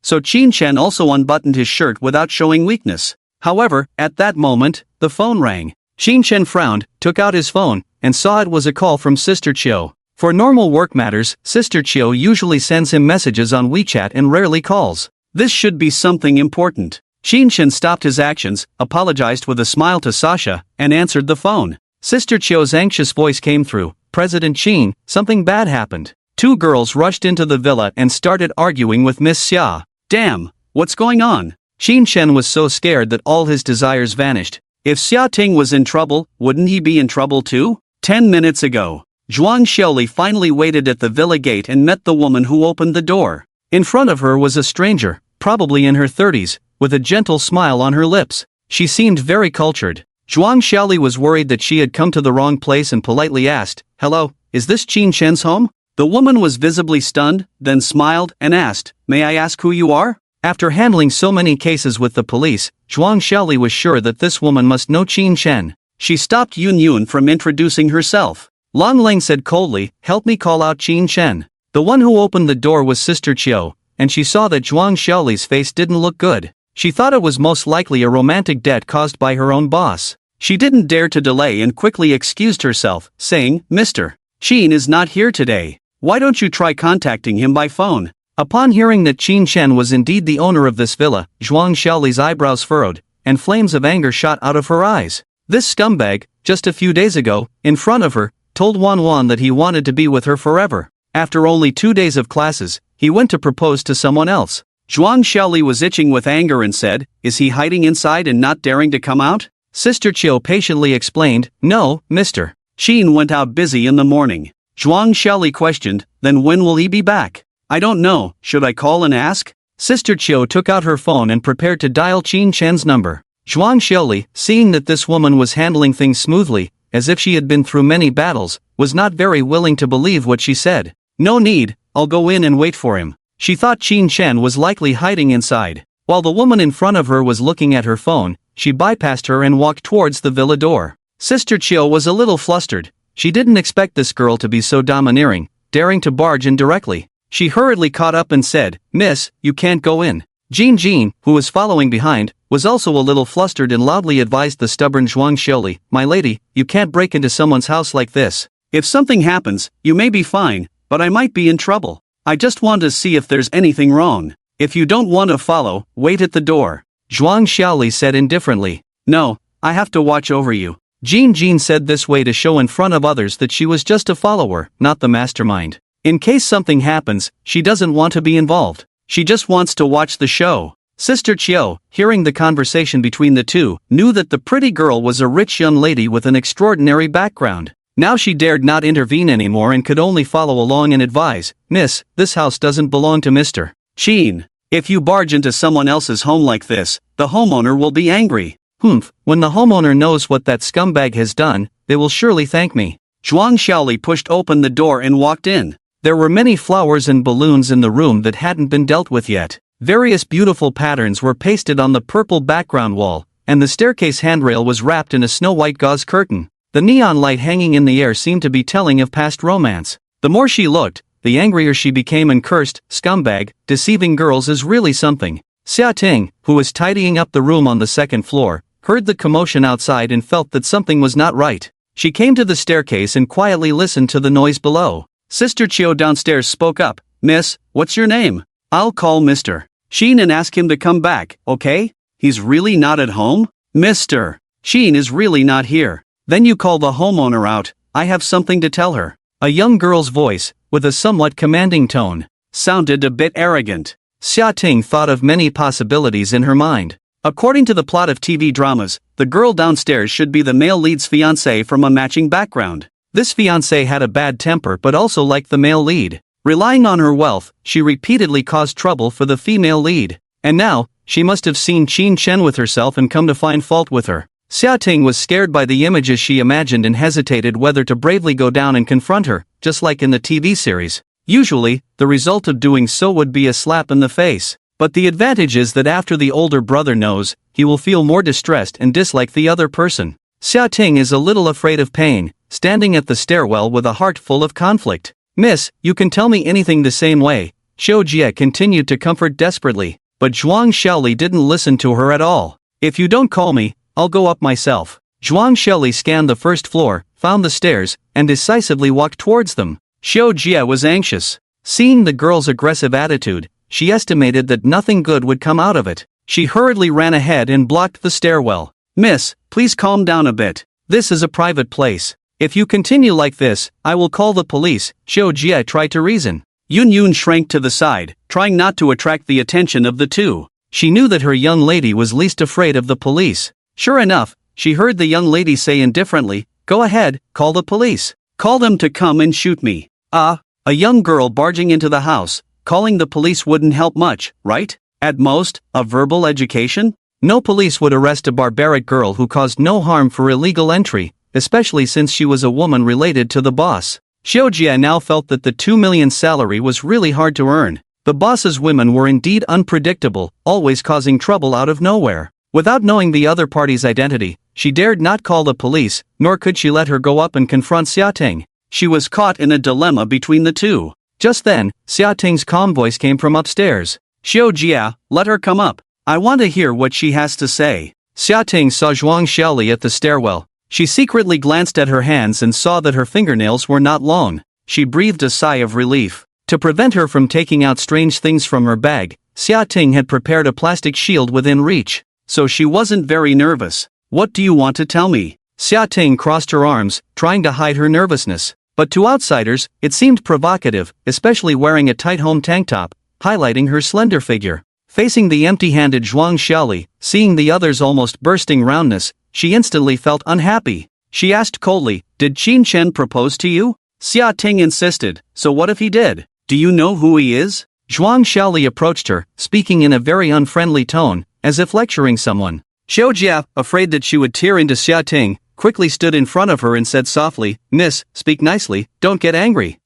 So Qin Shen also unbuttoned his shirt without showing weakness. However, at that moment, the phone rang. Qin Shen frowned, took out his phone, and saw it was a call from Sister Chiu. For normal work matters, Sister Chiu usually sends him messages on WeChat and rarely calls. This should be something important. Qin Shen stopped his actions, apologized with a smile to Sasha, and answered the phone. Sister Chiu's anxious voice came through. President Qin, something bad happened. Two girls rushed into the villa and started arguing with Miss Xia. Damn, what's going on? Qin Shen was so scared that all his desires vanished. If Xia Ting was in trouble, wouldn't he be in trouble too? 10 minutes ago, Zhuang Xiaoli finally waited at the villa gate and met the woman who opened the door. In front of her was a stranger, probably in her 30s, with a gentle smile on her lips. She seemed very cultured. Zhuang Xiaoli was worried that she had come to the wrong place and politely asked, hello, is this Qin Shen's home? The woman was visibly stunned, then smiled and asked, may I ask who you are? After handling so many cases with the police, Zhuang Xiaoli was sure that this woman must know Qin Shen. She stopped Yun Yun from introducing herself. Lan Ling said coldly, "Help me call out Qin Chen." The one who opened the door was Sister Chiu, and she saw that Zhuang Xiaoli's face didn't look good. She thought it was most likely a romantic debt caused by her own boss. She didn't dare to delay and quickly excused herself, saying, "Mr. Qin is not here today. Why don't you try contacting him by phone?" Upon hearing that Qin Chen was indeed the owner of this villa, Zhuang Xiaoli's eyebrows furrowed, and flames of anger shot out of her eyes. This scumbag, just a few days ago, in front of her, told Wan Wan that he wanted to be with her forever. After only 2 days of classes, he went to propose to someone else. Zhuang Xiaoli was itching with anger and said, "Is he hiding inside and not daring to come out?" Sister Chiu patiently explained, "No, Mr. Qin went out busy in the morning." Zhuang Xiaoli questioned, "Then when will he be back?" "I don't know, should I call and ask?" Sister Chiu took out her phone and prepared to dial Qin Chen's number. Zhuang Xiaoli, seeing that this woman was handling things smoothly, as if she had been through many battles, was not very willing to believe what she said. "No need, I'll go in and wait for him." She thought Qin Chen was likely hiding inside. While the woman in front of her was looking at her phone, she bypassed her and walked towards the villa door. Sister Chiu was a little flustered. She didn't expect this girl to be so domineering, daring to barge in directly. She hurriedly caught up and said, "Miss, you can't go in." Jin, who was following behind, was also a little flustered and loudly advised the stubborn Zhuang Xiaoli, "My lady, you can't break into someone's house like this. If something happens, you may be fine, but I might be in trouble. I just want to see if there's anything wrong. If you don't want to follow, wait at the door." Zhuang Xiaoli said indifferently. "No, I have to watch over you." Jin said this way to show in front of others that she was just a follower, not the mastermind. In case something happens, she doesn't want to be involved. She just wants to watch the show. Sister Chiu, hearing the conversation between the two, knew that the pretty girl was a rich young lady with an extraordinary background. Now she dared not intervene anymore and could only follow along and advise, "Miss, this house doesn't belong to Mr. Qin. If you barge into someone else's home like this, the homeowner will be angry." When the homeowner knows what that scumbag has done, they will surely thank me. Zhuang Xiaoli pushed open the door and walked in. There were many flowers and balloons in the room that hadn't been dealt with yet. Various beautiful patterns were pasted on the purple background wall, and the staircase handrail was wrapped in a snow-white gauze curtain. The neon light hanging in the air seemed to be telling of past romance. The more she looked, the angrier she became and cursed, "Scumbag, deceiving girls is really something." Xia Ting, who was tidying up the room on the second floor, heard the commotion outside and felt that something was not right. She came to the staircase and quietly listened to the noise below. Sister Chiu downstairs spoke up, "Miss, what's your name? I'll call Mr. Qin and ask him to come back, okay? He's really not at home? Mr. Qin is really not here. Then you call the homeowner out, I have something to tell her." A young girl's voice, with a somewhat commanding tone, sounded a bit arrogant. Xia Ting thought of many possibilities in her mind. According to the plot of TV dramas, the girl downstairs should be the male lead's fiancé from a matching background. This fiancé had a bad temper but also liked the male lead. Relying on her wealth, she repeatedly caused trouble for the female lead. And now, she must have seen Qin Chen with herself and come to find fault with her. Xia Ting was scared by the images she imagined and hesitated whether to bravely go down and confront her, just like in the TV series. Usually, the result of doing so would be a slap in the face. But the advantage is that after the older brother knows, he will feel more distressed and dislike the other person. Xia Ting is a little afraid of pain, standing at the stairwell with a heart full of conflict. "Miss, you can tell me anything the same way," Xiu Jie continued to comfort desperately. But Zhuang Xiaoli didn't listen to her at all. "If you don't call me, I'll go up myself." Zhuang Xiaoli scanned the first floor, found the stairs, and decisively walked towards them. Xiu Jie was anxious. Seeing the girl's aggressive attitude, she estimated that nothing good would come out of it. She hurriedly ran ahead and blocked the stairwell. "Miss, please calm down a bit. This is a private place. If you continue like this, I will call the police," Xiu Jie tried to reason. Yun Yun shrank to the side, trying not to attract the attention of the two. She knew that her young lady was least afraid of the police. Sure enough, she heard the young lady say indifferently, "Go ahead, call the police. Call them to come and shoot me." A young girl barging into the house, calling the police wouldn't help much, right? At most, a verbal education? No police would arrest a barbaric girl who caused no harm for illegal entry, especially since she was a woman related to the boss. Xiu Jie now felt that the 2 million salary was really hard to earn. The boss's women were indeed unpredictable, always causing trouble out of nowhere. Without knowing the other party's identity, she dared not call the police, nor could she let her go up and confront Xiaoting. She was caught in a dilemma between the two. Just then, Xiaoting's calm voice came from upstairs. Xiao Jia, let her come up. I want to hear what she has to say. Xiaoting saw Zhuang Xiaoli at the stairwell. She secretly glanced at her hands and saw that her fingernails were not long. She breathed a sigh of relief. To prevent her from taking out strange things from her bag, Xiaoting had prepared a plastic shield within reach. So she wasn't very nervous. What do you want to tell me? Xiaoting crossed her arms, trying to hide her nervousness. But to outsiders, it seemed provocative, especially wearing a tight home tank top, highlighting her slender figure. Facing the empty-handed Zhuang Xiaoli, seeing the other's almost bursting roundness, she instantly felt unhappy. She asked coldly, "Did Qin Chen propose to you?" Xiaoting insisted, "So what if he did? Do you know who he is?" Zhuang Xiaoli approached her, speaking in a very unfriendly tone, as if lecturing someone. Xiao Jia, afraid that she would tear into Xiaoting, quickly stood in front of her and said softly, "Miss, speak nicely, don't get angry."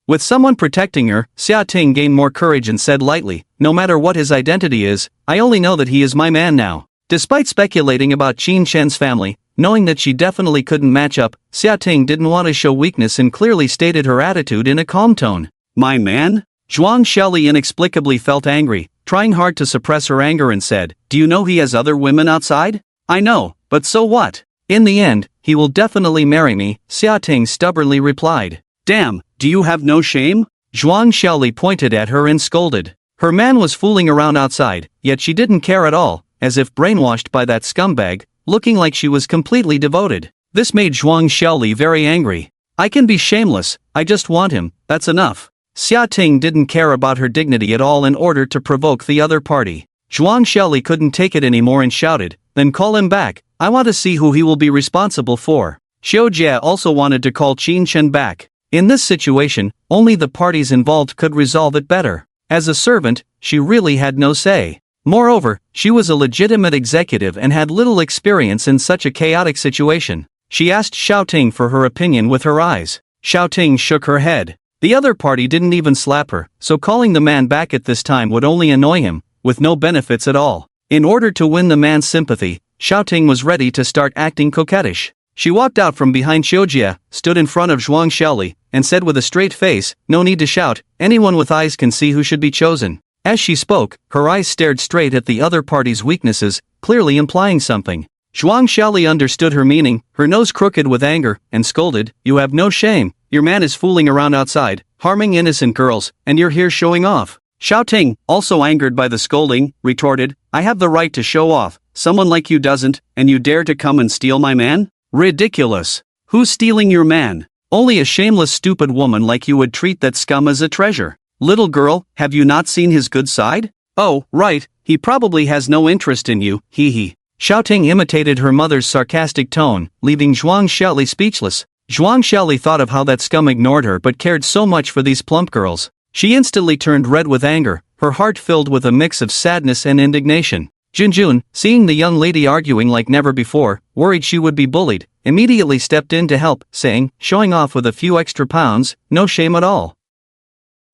With someone protecting her, Xiaoting gained more courage and said lightly, "No matter what his identity is, I only know that he is my man now." Despite speculating about Qin Chen's family, knowing that she definitely couldn't match up, Xiaoting didn't want to show weakness and clearly stated her attitude in a calm tone. "My man?" Zhuang Xiaoli inexplicably felt angry, trying hard to suppress her anger and said, "Do you know he has other women outside?" "I know, but so what?" "In the end, he will definitely marry me," Xiaoting stubbornly replied. "Damn, do you have no shame?" Zhuang Xiaoli pointed at her and scolded. Her man was fooling around outside, yet she didn't care at all, as if brainwashed by that scumbag, looking like she was completely devoted. This made Zhuang Xiaoli very angry. "I can be shameless, I just want him, that's enough." Xiaoting didn't care about her dignity at all in order to provoke the other party. Zhuang Xiaoli couldn't take it anymore and shouted, "Then call him back, I want to see who he will be responsible for." Xiao Jia also wanted to call Qin Chen back. In this situation, only the parties involved could resolve it better. As a servant, she really had no say. Moreover, she was a legitimate executive and had little experience in such a chaotic situation. She asked Xiaoting for her opinion with her eyes. Xiaoting shook her head. The other party didn't even slap her, so calling the man back at this time would only annoy him, with no benefits at all. In order to win the man's sympathy, Xiaoting was ready to start acting coquettish. She walked out from behind Xiaojia, stood in front of Zhuang Xiaoli, and said with a straight face, "No need to shout, anyone with eyes can see who should be chosen." As she spoke, her eyes stared straight at the other party's weaknesses, clearly implying something. Zhuang Xiaoli understood her meaning, her nose crooked with anger, and scolded, "You have no shame, your man is fooling around outside, harming innocent girls, and you're here showing off." Xiaoting, also angered by the scolding, retorted, "I have the right to show off, someone like you doesn't, and you dare to come and steal my man? Ridiculous. Who's stealing your man? Only a shameless stupid woman like you would treat that scum as a treasure. Little girl, have you not seen his good side? Oh, right, he probably has no interest in you, hee hee." Xiaoting imitated her mother's sarcastic tone, leaving Zhuang Xiaoli speechless. Zhuang Xiaoli thought of how that scum ignored her but cared so much for these plump girls. She instantly turned red with anger, her heart filled with a mix of sadness and indignation. Junjun, seeing the young lady arguing like never before, worried she would be bullied, immediately stepped in to help, saying, "Showing off with a few extra pounds, no shame at all.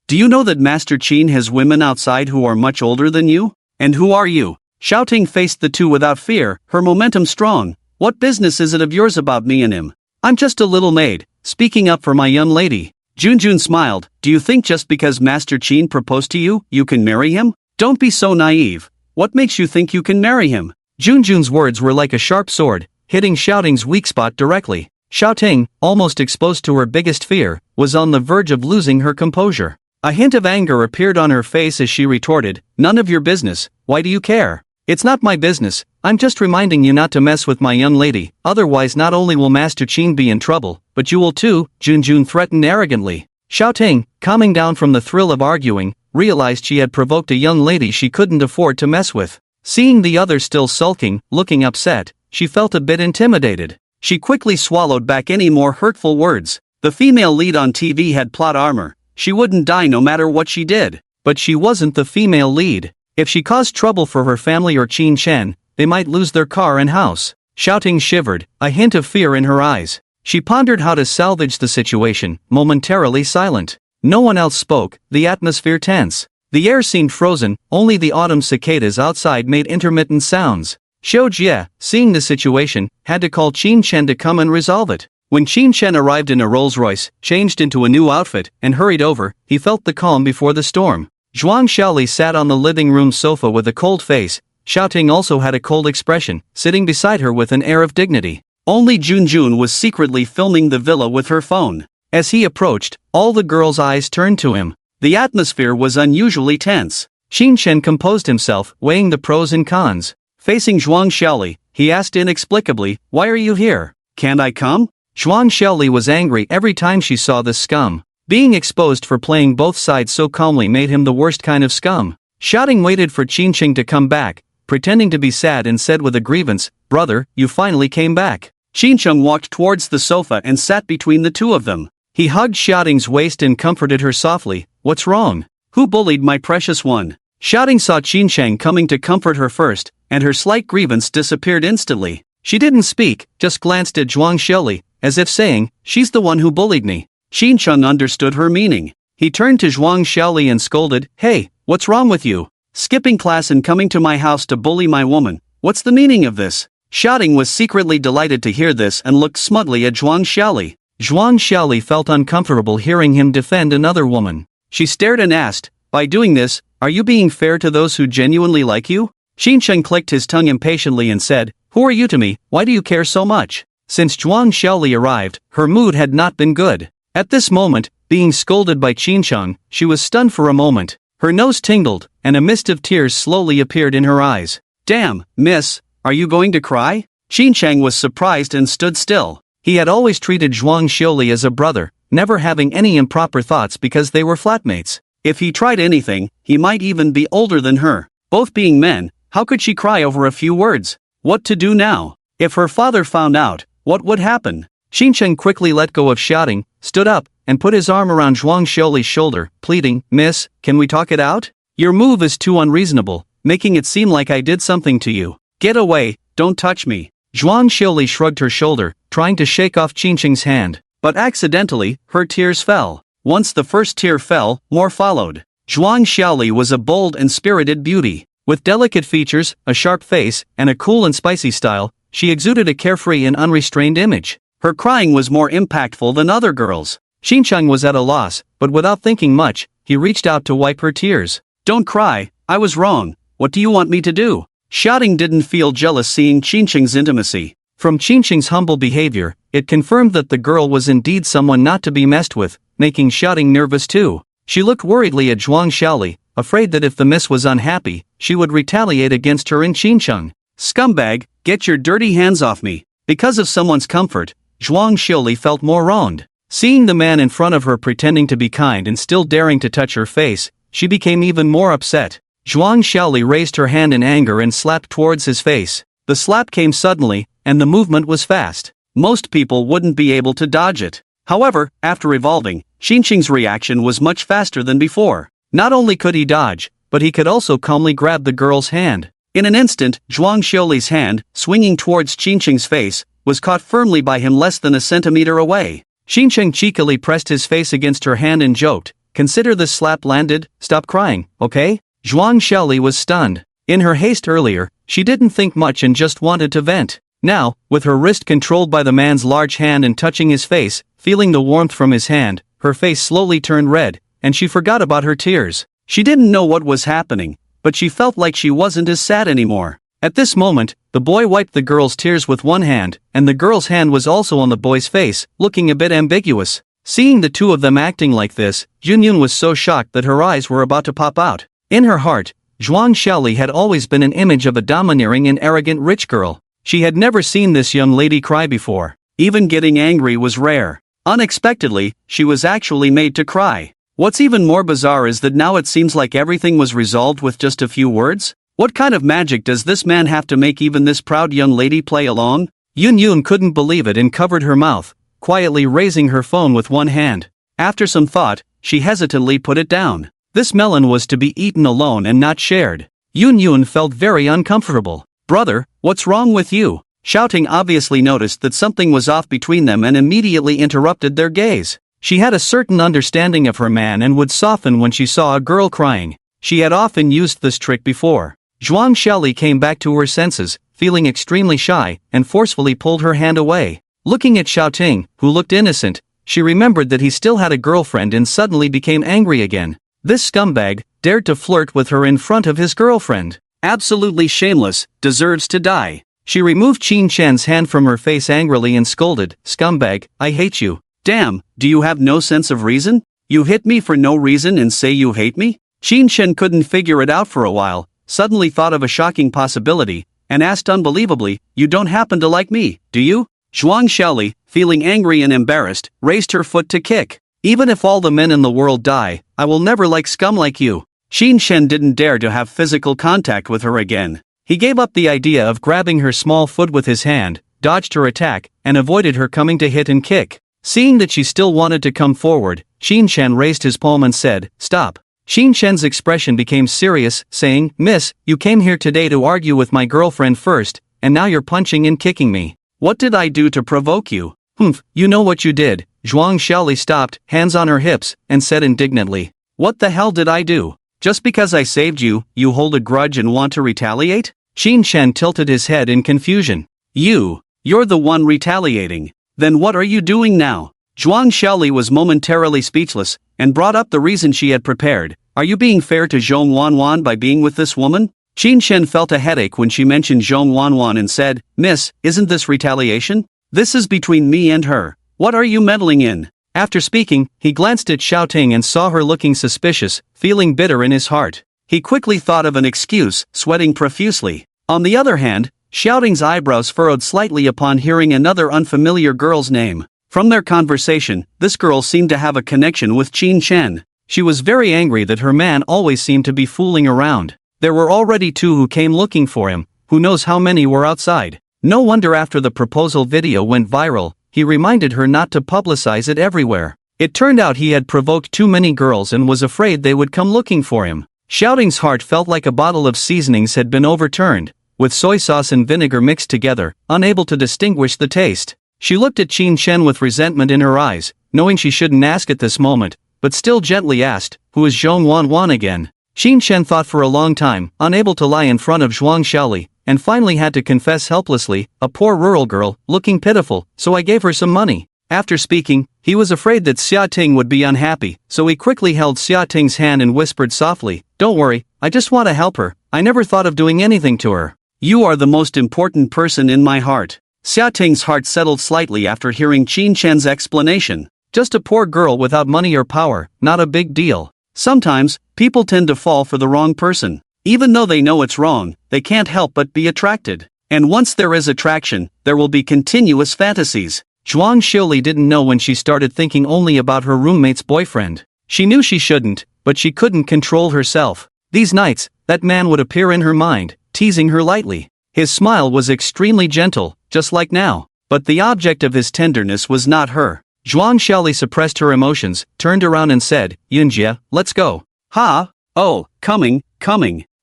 Do you know that Master Qin has women outside who are much older than you? And who are you?" Xiaoting faced the two without fear, her momentum strong. "What business is it of yours about me and him? I'm just a little maid, speaking up for my young lady." Junjun smiled, "Do you think just because Master Qin proposed to you, you can marry him? Don't be so naive. What makes you think you can marry him?" Junjun's words were like a sharp sword, hitting Xiaoting's weak spot directly. Xiaoting, almost exposed to her biggest fear, was on the verge of losing her composure. A hint of anger appeared on her face as she retorted, "None of your business, why do you care? It's not my business, I'm just reminding you not to mess with my young lady, otherwise not only will Master Qin be in trouble, but you will too," Junjun threatened arrogantly. Xiaoting, calming down from the thrill of arguing, realized she had provoked a young lady she couldn't afford to mess with. Seeing the other still sulking, looking upset, she felt a bit intimidated. She quickly swallowed back any more hurtful words. The female lead on TV had plot armor. She wouldn't die no matter what she did. But she wasn't the female lead. If she caused trouble for her family or Qin Chen, they might lose their car and house. Xiaoting shivered, a hint of fear in her eyes. She pondered how to salvage the situation, momentarily silent. No one else spoke, the atmosphere tense. The air seemed frozen, only the autumn cicadas outside made intermittent sounds. Xiao Jie, seeing the situation, had to call Qin Chen to come and resolve it. When Qin Chen arrived in a Rolls-Royce, changed into a new outfit, and hurried over, he felt the calm before the storm. Zhuang Xiaoli sat on the living room sofa with a cold face. Xiao Ting also had a cold expression, sitting beside her with an air of dignity. Only Junjun was secretly filming the villa with her phone. As he approached, all the girls' eyes turned to him. The atmosphere was unusually tense. Qin Chen composed himself, weighing the pros and cons. Facing Zhuang Xiaoli, he asked inexplicably, "Why are you here? Can't I come?" Zhuang Xiaoli was angry every time she saw this scum. Being exposed for playing both sides so calmly made him the worst kind of scum. Shouting waited for Qin Chen to come back, pretending to be sad and said with a grievance, "Brother, you finally came back." Qin Chen walked towards the sofa and sat between the two of them. He hugged Xiaoting's waist and comforted her softly. "What's wrong? Who bullied my precious one?" Xiaoting saw Qin Chen coming to comfort her first, and her slight grievance disappeared instantly. She didn't speak, just glanced at Zhuang Xiaoli, as if saying, "She's the one who bullied me." Qin Chen understood her meaning. He turned to Zhuang Xiaoli and scolded, "Hey, what's wrong with you? Skipping class and coming to my house to bully my woman. What's the meaning of this?" Xiaoting was secretly delighted to hear this and looked smugly at Zhuang Xiaoli. Zhuang Xiaoli felt uncomfortable hearing him defend another woman. She stared and asked, "By doing this, are you being fair to those who genuinely like you?" Qin Chen clicked his tongue impatiently and said, "Who are you to me? Why do you care so much?" Since Zhuang Xiaoli arrived, her mood had not been good. At this moment, being scolded by Qin Chen, she was stunned for a moment. Her nose tingled, and a mist of tears slowly appeared in her eyes. "Damn, miss, are you going to cry?" Qin Chen was surprised and stood still. He had always treated Zhuang Xiaoli as a brother, never having any improper thoughts because they were flatmates. If he tried anything, he might even be older than her. Both being men, how could she cry over a few words? What to do now? If her father found out, what would happen? Qin Chen quickly let go of shouting, stood up, and put his arm around Zhuang Xiaoli's shoulder, pleading, "Miss, can we talk it out? Your move is too unreasonable, making it seem like I did something to you. Get away, don't touch me." Zhuang Xiaoli shrugged her shoulder, trying to shake off Qin Chen's hand, but accidentally, her tears fell. Once the first tear fell, more followed. Zhuang Xiaoli was a bold and spirited beauty. With delicate features, a sharp face, and a cool and spicy style, she exuded a carefree and unrestrained image. Her crying was more impactful than other girls. Qin Chen was at a loss, but without thinking much, he reached out to wipe her tears. "Don't cry, I was wrong. What do you want me to do?" Shouting didn't feel jealous seeing Qin Chen's intimacy. From Qin Chen's humble behavior, it confirmed that the girl was indeed someone not to be messed with, making Shouting nervous too. She looked worriedly at Zhuang Xiaoli, afraid that if the miss was unhappy, she would retaliate against her and Qin Chen. "Scumbag, get your dirty hands off me." Because of someone's comfort, Zhuang Xiaoli felt more wronged. Seeing the man in front of her pretending to be kind and still daring to touch her face, she became even more upset. Zhuang Xiaoli raised her hand in anger and slapped towards his face. The slap came suddenly, and the movement was fast. Most people wouldn't be able to dodge it. However, after evolving, Qin Chen's reaction was much faster than before. Not only could he dodge, but he could also calmly grab the girl's hand. In an instant, Zhuang Xiaoli's hand, swinging towards Qin Chen's face, was caught firmly by him less than a centimeter away. Qin Chen cheekily pressed his face against her hand and joked, "Consider this slap landed, stop crying, okay?" Zhuang Xiaoli was stunned. In her haste earlier, she didn't think much and just wanted to vent. Now, with her wrist controlled by the man's large hand and touching his face, feeling the warmth from his hand, her face slowly turned red, and she forgot about her tears. She didn't know what was happening, but she felt like she wasn't as sad anymore. At this moment, the boy wiped the girl's tears with one hand, and the girl's hand was also on the boy's face, looking a bit ambiguous. Seeing the two of them acting like this, Yunyun was so shocked that her eyes were about to pop out. In her heart, Zhuang Xiaoli had always been an image of a domineering and arrogant rich girl. She had never seen this young lady cry before. Even getting angry was rare. Unexpectedly, she was actually made to cry. What's even more bizarre is that now it seems like everything was resolved with just a few words? What kind of magic does this man have to make even this proud young lady play along? Yun couldn't believe it and covered her mouth, quietly raising her phone with one hand. After some thought, she hesitantly put it down. This melon was to be eaten alone and not shared. Yun felt very uncomfortable. "Brother, what's wrong with you?" Shouting obviously noticed that something was off between them and immediately interrupted their gaze. She had a certain understanding of her man and would soften when she saw a girl crying. She had often used this trick before. Zhuang Xiaoli came back to her senses, feeling extremely shy, and forcefully pulled her hand away. Looking at Xiaoting, who looked innocent, she remembered that he still had a girlfriend and suddenly became angry again. This scumbag dared to flirt with her in front of his girlfriend. Absolutely shameless, deserves to die. She removed Qin Shen's hand from her face angrily and scolded, "Scumbag, I hate you." "Damn, do you have no sense of reason? You hit me for no reason and say you hate me?" Qin Shen couldn't figure it out for a while, suddenly thought of a shocking possibility, and asked unbelievably, "You don't happen to like me, do you?" Zhuang Xiaoli, feeling angry and embarrassed, raised her foot to kick. "Even if all the men in the world die, I will never like scum like you." Qin Shen didn't dare to have physical contact with her again. He gave up the idea of grabbing her small foot with his hand, dodged her attack, and avoided her coming to hit and kick. Seeing that she still wanted to come forward, Qin Shen raised his palm and said, "Stop." Qin Shen's expression became serious, saying, "Miss, you came here today to argue with my girlfriend first, and now you're punching and kicking me. What did I do to provoke you?" "Humph, you know what you did." Zhuang Xiaoli stopped, hands on her hips, and said indignantly, "What the hell did I do? Just because I saved you, you hold a grudge and want to retaliate?" Qin Shen tilted his head in confusion. You're the one retaliating. Then what are you doing now?" Zhuang Xiaoli was momentarily speechless, and brought up the reason she had prepared. "Are you being fair to Zhong Wanwan by being with this woman?" Qin Shen felt a headache when she mentioned Zhong Wanwan and said, "Miss, isn't this retaliation? This is between me and her. What are you meddling in?" After speaking, he glanced at Xiaoting and saw her looking suspicious, feeling bitter in his heart. He quickly thought of an excuse, sweating profusely. On the other hand, Xiaoting's eyebrows furrowed slightly upon hearing another unfamiliar girl's name. From their conversation, this girl seemed to have a connection with Qin Shen. She was very angry that her man always seemed to be fooling around. There were already 2 who came looking for him, who knows how many were outside. No wonder after the proposal video went viral, he reminded her not to publicize it everywhere. It turned out he had provoked too many girls and was afraid they would come looking for him. Xiaoting's heart felt like a bottle of seasonings had been overturned, with soy sauce and vinegar mixed together, unable to distinguish the taste. She looked at Qin Shen with resentment in her eyes, knowing she shouldn't ask at this moment, but still gently asked, "Who is Zhong Wanwan again?" Qin Shen thought for a long time, unable to lie in front of Zhuang Xiaoli, and finally had to confess helplessly, "A poor rural girl, looking pitiful, so I gave her some money." After speaking, he was afraid that Xiaoting would be unhappy, so he quickly held Xiaoting's hand and whispered softly, "Don't worry, I just want to help her. I never thought of doing anything to her. You are the most important person in my heart." Xiaoting's heart settled slightly after hearing Qin Shen's explanation. Just a poor girl without money or power, not a big deal. Sometimes, people tend to fall for the wrong person. Even though they know it's wrong, they can't help but be attracted. And once there is attraction, there will be continuous fantasies. Zhuang Xiaoli didn't know when she started thinking only about her roommate's boyfriend. She knew she shouldn't, but she couldn't control herself. These nights, that man would appear in her mind, teasing her lightly. His smile was extremely gentle, just like now. But the object of his tenderness was not her. Zhuang Xiaoli suppressed her emotions, turned around and said, "Yunjie, let's go." "Ha? Oh, coming.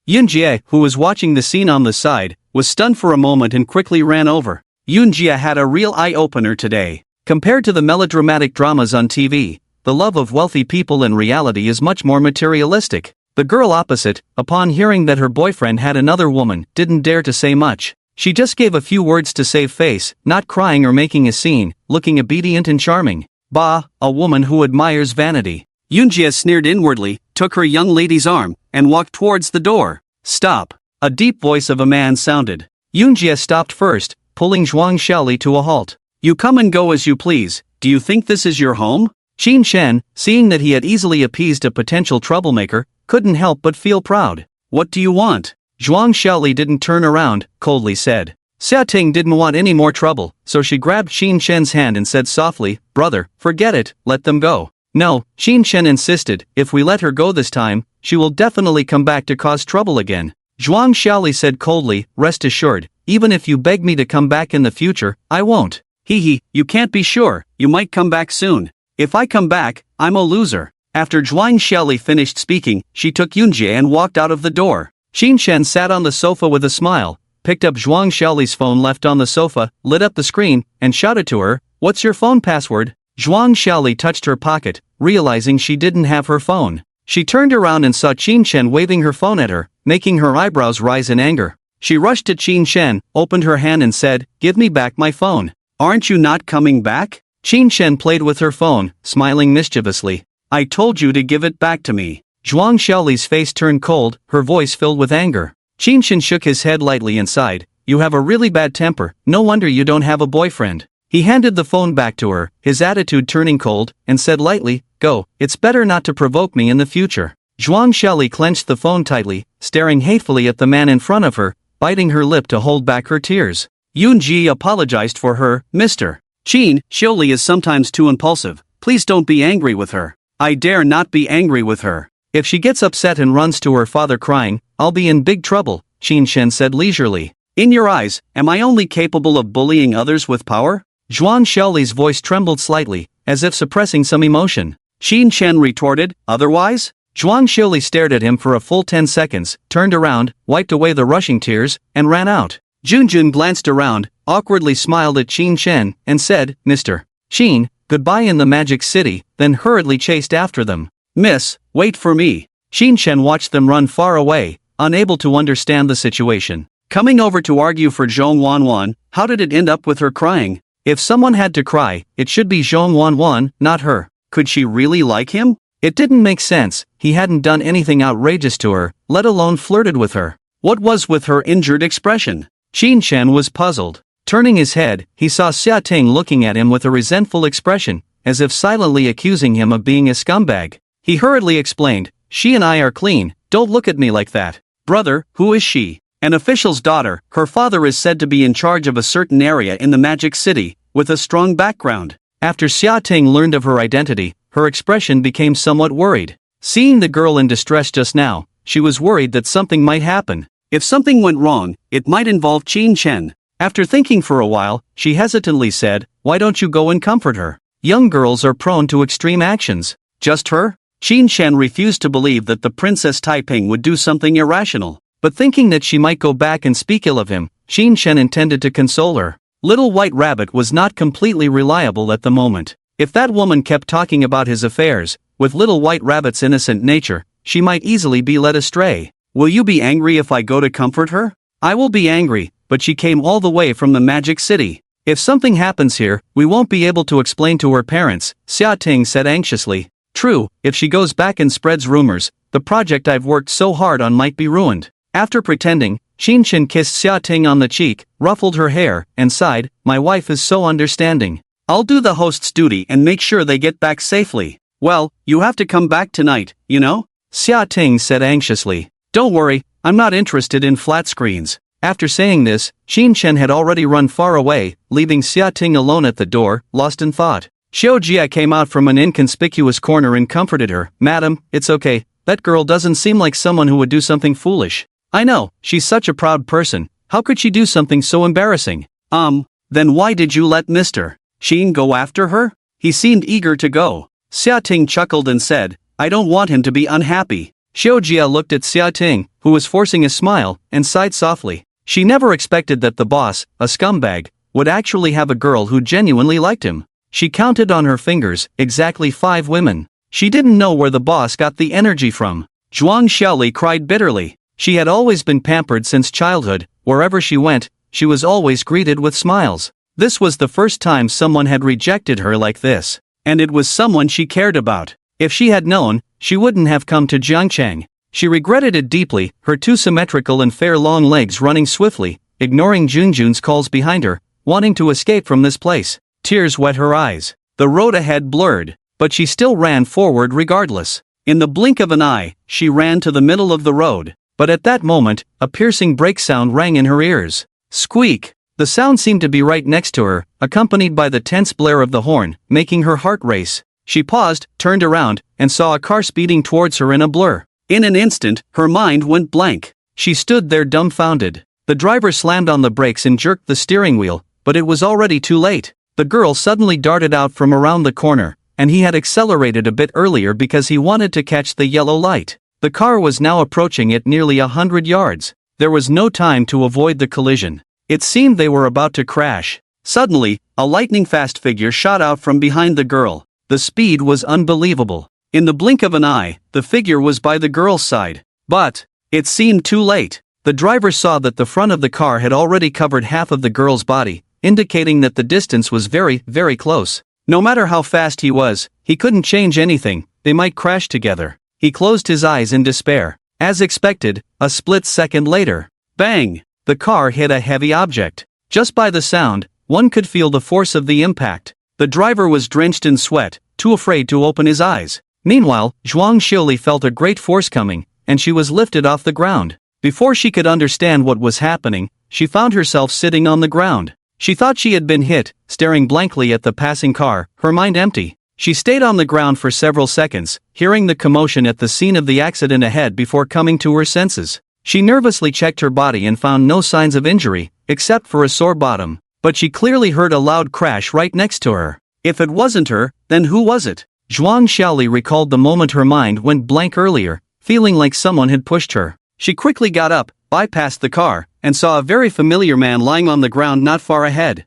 Yunjie, who was watching the scene on the side, was stunned for a moment and quickly ran over. Yunjie had a real eye-opener today. Compared to the melodramatic dramas on TV, the love of wealthy people in reality is much more materialistic. The girl opposite, upon hearing that her boyfriend had another woman, didn't dare to say much. She just gave a few words to save face, not crying or making a scene, looking obedient and charming. Bah, a woman who admires vanity. Yunjie sneered inwardly, took her young lady's arm, and walked towards the door. "Stop." A deep voice of a man sounded. Yunjie stopped first, pulling Zhuang Xiaoli to a halt. "You come and go as you please. Do you think this is your home?" Qin Shen, seeing that he had easily appeased a potential troublemaker, couldn't help but feel proud. "What do you want?" Zhuang Xiaoli didn't turn around, coldly said. Xiaoting didn't want any more trouble, so she grabbed Qin Shen's hand and said softly, "Brother, forget it, let them go." "No," Qin Shen insisted, "if we let her go this time, she will definitely come back to cause trouble again." Zhuang Xiaoli said coldly, "Rest assured, even if you beg me to come back in the future, I won't." You can't be sure, you might come back soon. If I come back, I'm a loser." After Zhuang Xiaoli finished speaking, she took Yunjie and walked out of the door. Qin Shen sat on the sofa with a smile, picked up Zhuang Xiaoli's phone left on the sofa, lit up the screen, and shouted to her, "What's your phone password?" Zhuang Xiaoli touched her pocket, realizing she didn't have her phone. She turned around and saw Qin Shen waving her phone at her, making her eyebrows rise in anger. She rushed to Qin Shen, opened her hand and said, "Give me back my phone." "Aren't you not coming back?" Qin Shen played with her phone, smiling mischievously. "I told you to give it back to me." Zhuang Xiaoli's face turned cold, her voice filled with anger. Qin Shen shook his head lightly and sighed. "You have a really bad temper, no wonder you don't have a boyfriend." He handed the phone back to her, his attitude turning cold, and said lightly, "Go, it's better not to provoke me in the future." Zhuang Xiaoli clenched the phone tightly, staring hatefully at the man in front of her, biting her lip to hold back her tears. Yun Ji apologized for her, "Mr. Qin, Xiaoli is sometimes too impulsive, please don't be angry with her." "I dare not be angry with her. If she gets upset and runs to her father crying, I'll be in big trouble," Qin Shen said leisurely. "In your eyes, am I only capable of bullying others with power?" Zhuang Xiaoli's voice trembled slightly, as if suppressing some emotion. Qin Shen retorted, "Otherwise?" Zhuang Xiaoli stared at him for a full 10 seconds, turned around, wiped away the rushing tears, and ran out. Junjun glanced around, awkwardly smiled at Qin Shen, and said, "Mr. Qin, goodbye in the Magic City," then hurriedly chased after them. "Miss, wait for me." Qin Shen watched them run far away, unable to understand the situation. Coming over to argue for Zhong Wanwan, how did it end up with her crying? If someone had to cry, it should be Zhong Wanwan, not her. Could she really like him? It didn't make sense, he hadn't done anything outrageous to her, let alone flirted with her. What was with her injured expression? Qin Shen was puzzled. Turning his head, he saw Xia Ting looking at him with a resentful expression, as if silently accusing him of being a scumbag. He hurriedly explained, "She and I are clean, don't look at me like that." "Brother, who is she?" "An official's daughter, her father is said to be in charge of a certain area in the Magic City, with a strong background." After Xia Ting learned of her identity, her expression became somewhat worried. Seeing the girl in distress just now, she was worried that something might happen. If something went wrong, it might involve Qin Shen. After thinking for a while, she hesitantly said, "Why don't you go and comfort her? Young girls are prone to extreme actions." "Just her?" Qin Shen refused to believe that the Princess Taiping would do something irrational. But thinking that she might go back and speak ill of him, Qin Shen intended to console her. Little White Rabbit was not completely reliable at the moment. If that woman kept talking about his affairs, with Little White Rabbit's innocent nature, she might easily be led astray. "Will you be angry if I go to comfort her?" "I will be angry, but she came all the way from the Magic City. If something happens here, we won't be able to explain to her parents," Xia Ting said anxiously. "True, if she goes back and spreads rumors, the project I've worked so hard on might be ruined." After pretending, Qin Shen kissed Xia Ting on the cheek, ruffled her hair, and sighed, "My wife is so understanding. I'll do the host's duty and make sure they get back safely." "Well, you have to come back tonight, you know?" Xia Ting said anxiously. "Don't worry, I'm not interested in flat screens." After saying this, Qin Shen had already run far away, leaving Xia Ting alone at the door, lost in thought. Xiao Jia came out from an inconspicuous corner and comforted her. "Madam, it's okay, that girl doesn't seem like someone who would do something foolish." "I know, she's such a proud person, how could she do something so embarrassing?" Then why did you let Mr. Qin go after her? He seemed eager to go." Xia Ting chuckled and said, "I don't want him to be unhappy." Xiao Jia looked at Xia Ting, who was forcing a smile, and sighed softly. She never expected that the boss, a scumbag, would actually have a girl who genuinely liked him. She counted on her fingers, exactly 5 women. She didn't know where the boss got the energy from. Zhuang Xiaoli cried bitterly. She had always been pampered since childhood, wherever she went, she was always greeted with smiles. This was the first time someone had rejected her like this. And it was someone she cared about. If she had known, she wouldn't have come to Jiangchang. She regretted it deeply, her 2 symmetrical and fair long legs running swiftly, ignoring Junjun's calls behind her, wanting to escape from this place. Tears wet her eyes. The road ahead blurred, but she still ran forward regardless. In the blink of an eye, she ran to the middle of the road. But at that moment, a piercing brake sound rang in her ears. Squeak! The sound seemed to be right next to her, accompanied by the tense blare of the horn, making her heart race. She paused, turned around, and saw a car speeding towards her in a blur. In an instant, her mind went blank. She stood there dumbfounded. The driver slammed on the brakes and jerked the steering wheel, but it was already too late. The girl suddenly darted out from around the corner, and he had accelerated a bit earlier because he wanted to catch the yellow light. The car was now approaching at nearly 100 yards. There was no time to avoid the collision. It seemed they were about to crash. Suddenly, a lightning-fast figure shot out from behind the girl. The speed was unbelievable. In the blink of an eye, the figure was by the girl's side. But it seemed too late. The driver saw that the front of the car had already covered half of the girl's body, indicating that the distance was very, very close. No matter how fast he was, he couldn't change anything, they might crash together. He closed his eyes in despair. As expected, a split second later, bang! The car hit a heavy object. Just by the sound, one could feel the force of the impact. The driver was drenched in sweat, too afraid to open his eyes. Meanwhile, Zhuang Xiuli felt a great force coming, and she was lifted off the ground. Before she could understand what was happening, she found herself sitting on the ground. She thought she had been hit, staring blankly at the passing car, her mind empty. She stayed on the ground for several seconds, hearing the commotion at the scene of the accident ahead before coming to her senses. She nervously checked her body and found no signs of injury, except for a sore bottom. But she clearly heard a loud crash right next to her. If it wasn't her, then who was it? Zhuang Xiaoli recalled the moment her mind went blank earlier, feeling like someone had pushed her. She quickly got up, bypassed the car, and saw a very familiar man lying on the ground not far ahead.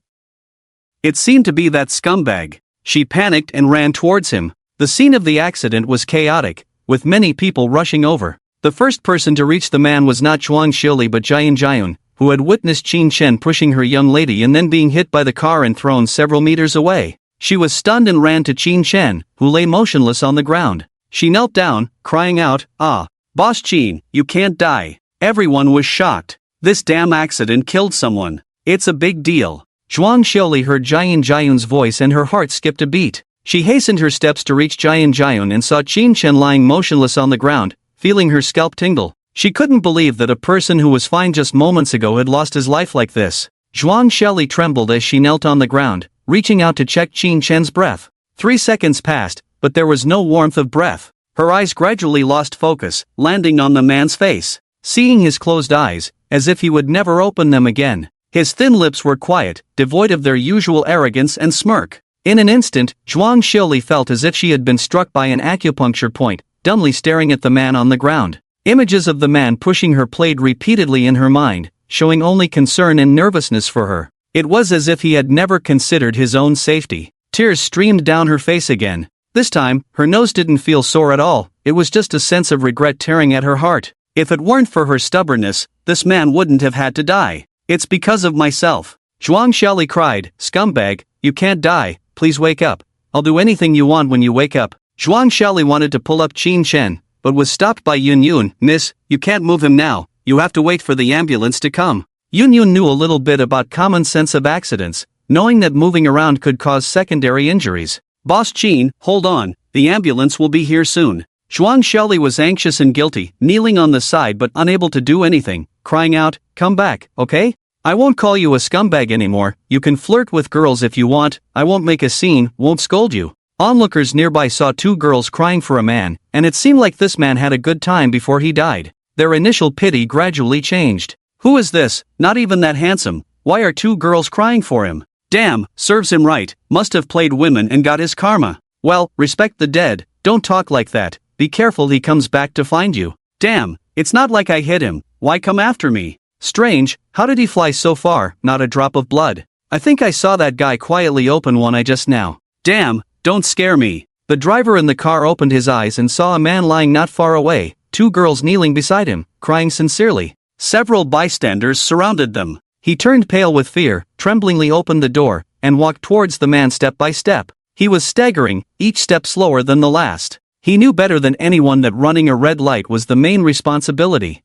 It seemed to be that scumbag. She panicked and ran towards him. The scene of the accident was chaotic, with many people rushing over. The first person to reach the man was not Zhuang Xiuli but Jian Jiayun, who had witnessed Qin Chen pushing her young lady and then being hit by the car and thrown several meters away. She was stunned and ran to Qin Chen, who lay motionless on the ground. She knelt down, crying out, "Ah, Boss Qin, you can't die." Everyone was shocked. This damn accident killed someone. It's a big deal. Zhuang Xiuli heard Jian Jiayun's voice and her heart skipped a beat. She hastened her steps to reach Jian Jiayun and saw Qin Chen lying motionless on the ground, feeling her scalp tingle. She couldn't believe that a person who was fine just moments ago had lost his life like this. Zhuang Xiuli trembled as she knelt on the ground, reaching out to check Qin Chen's breath. 3 seconds passed, but there was no warmth of breath. Her eyes gradually lost focus, landing on the man's face. Seeing his closed eyes, as if he would never open them again. His thin lips were quiet, devoid of their usual arrogance and smirk. In an instant, Zhuang Xiuli felt as if she had been struck by an acupuncture point, dumbly staring at the man on the ground. Images of the man pushing her played repeatedly in her mind, showing only concern and nervousness for her. It was as if he had never considered his own safety. Tears streamed down her face again. This time, her nose didn't feel sore at all, it was just a sense of regret tearing at her heart. If it weren't for her stubbornness, this man wouldn't have had to die. It's because of myself. Zhuang Xiaoli cried, "Scumbag, you can't die, please wake up. I'll do anything you want when you wake up." Zhuang Xiaoli wanted to pull up Qin Chen, but was stopped by Yun Yun. "Miss, you can't move him now, you have to wait for the ambulance to come." Yun Yun knew a little bit about common sense of accidents, knowing that moving around could cause secondary injuries. "Boss Qin, hold on, the ambulance will be here soon." Zhuang Xiaoli was anxious and guilty, kneeling on the side but unable to do anything, crying out, "Come back, okay? I won't call you a scumbag anymore, you can flirt with girls if you want, I won't make a scene, won't scold you." Onlookers nearby saw 2 girls crying for a man, and it seemed like this man had a good time before he died. Their initial pity gradually changed. Who is this, not even that handsome, why are 2 girls crying for him? Damn, serves him right, must have played women and got his karma. Well, respect the dead, don't talk like that, be careful he comes back to find you. Damn, it's not like I hit him, why come after me? Strange, how did he fly so far, not a drop of blood? I think I saw that guy quietly open one eye just now. Damn, don't scare me. The driver in the car opened his eyes and saw a man lying not far away, 2 girls kneeling beside him, crying sincerely. Several bystanders surrounded them. He turned pale with fear, tremblingly opened the door, and walked towards the man step by step. He was staggering, each step slower than the last. He knew better than anyone that running a red light was the main responsibility.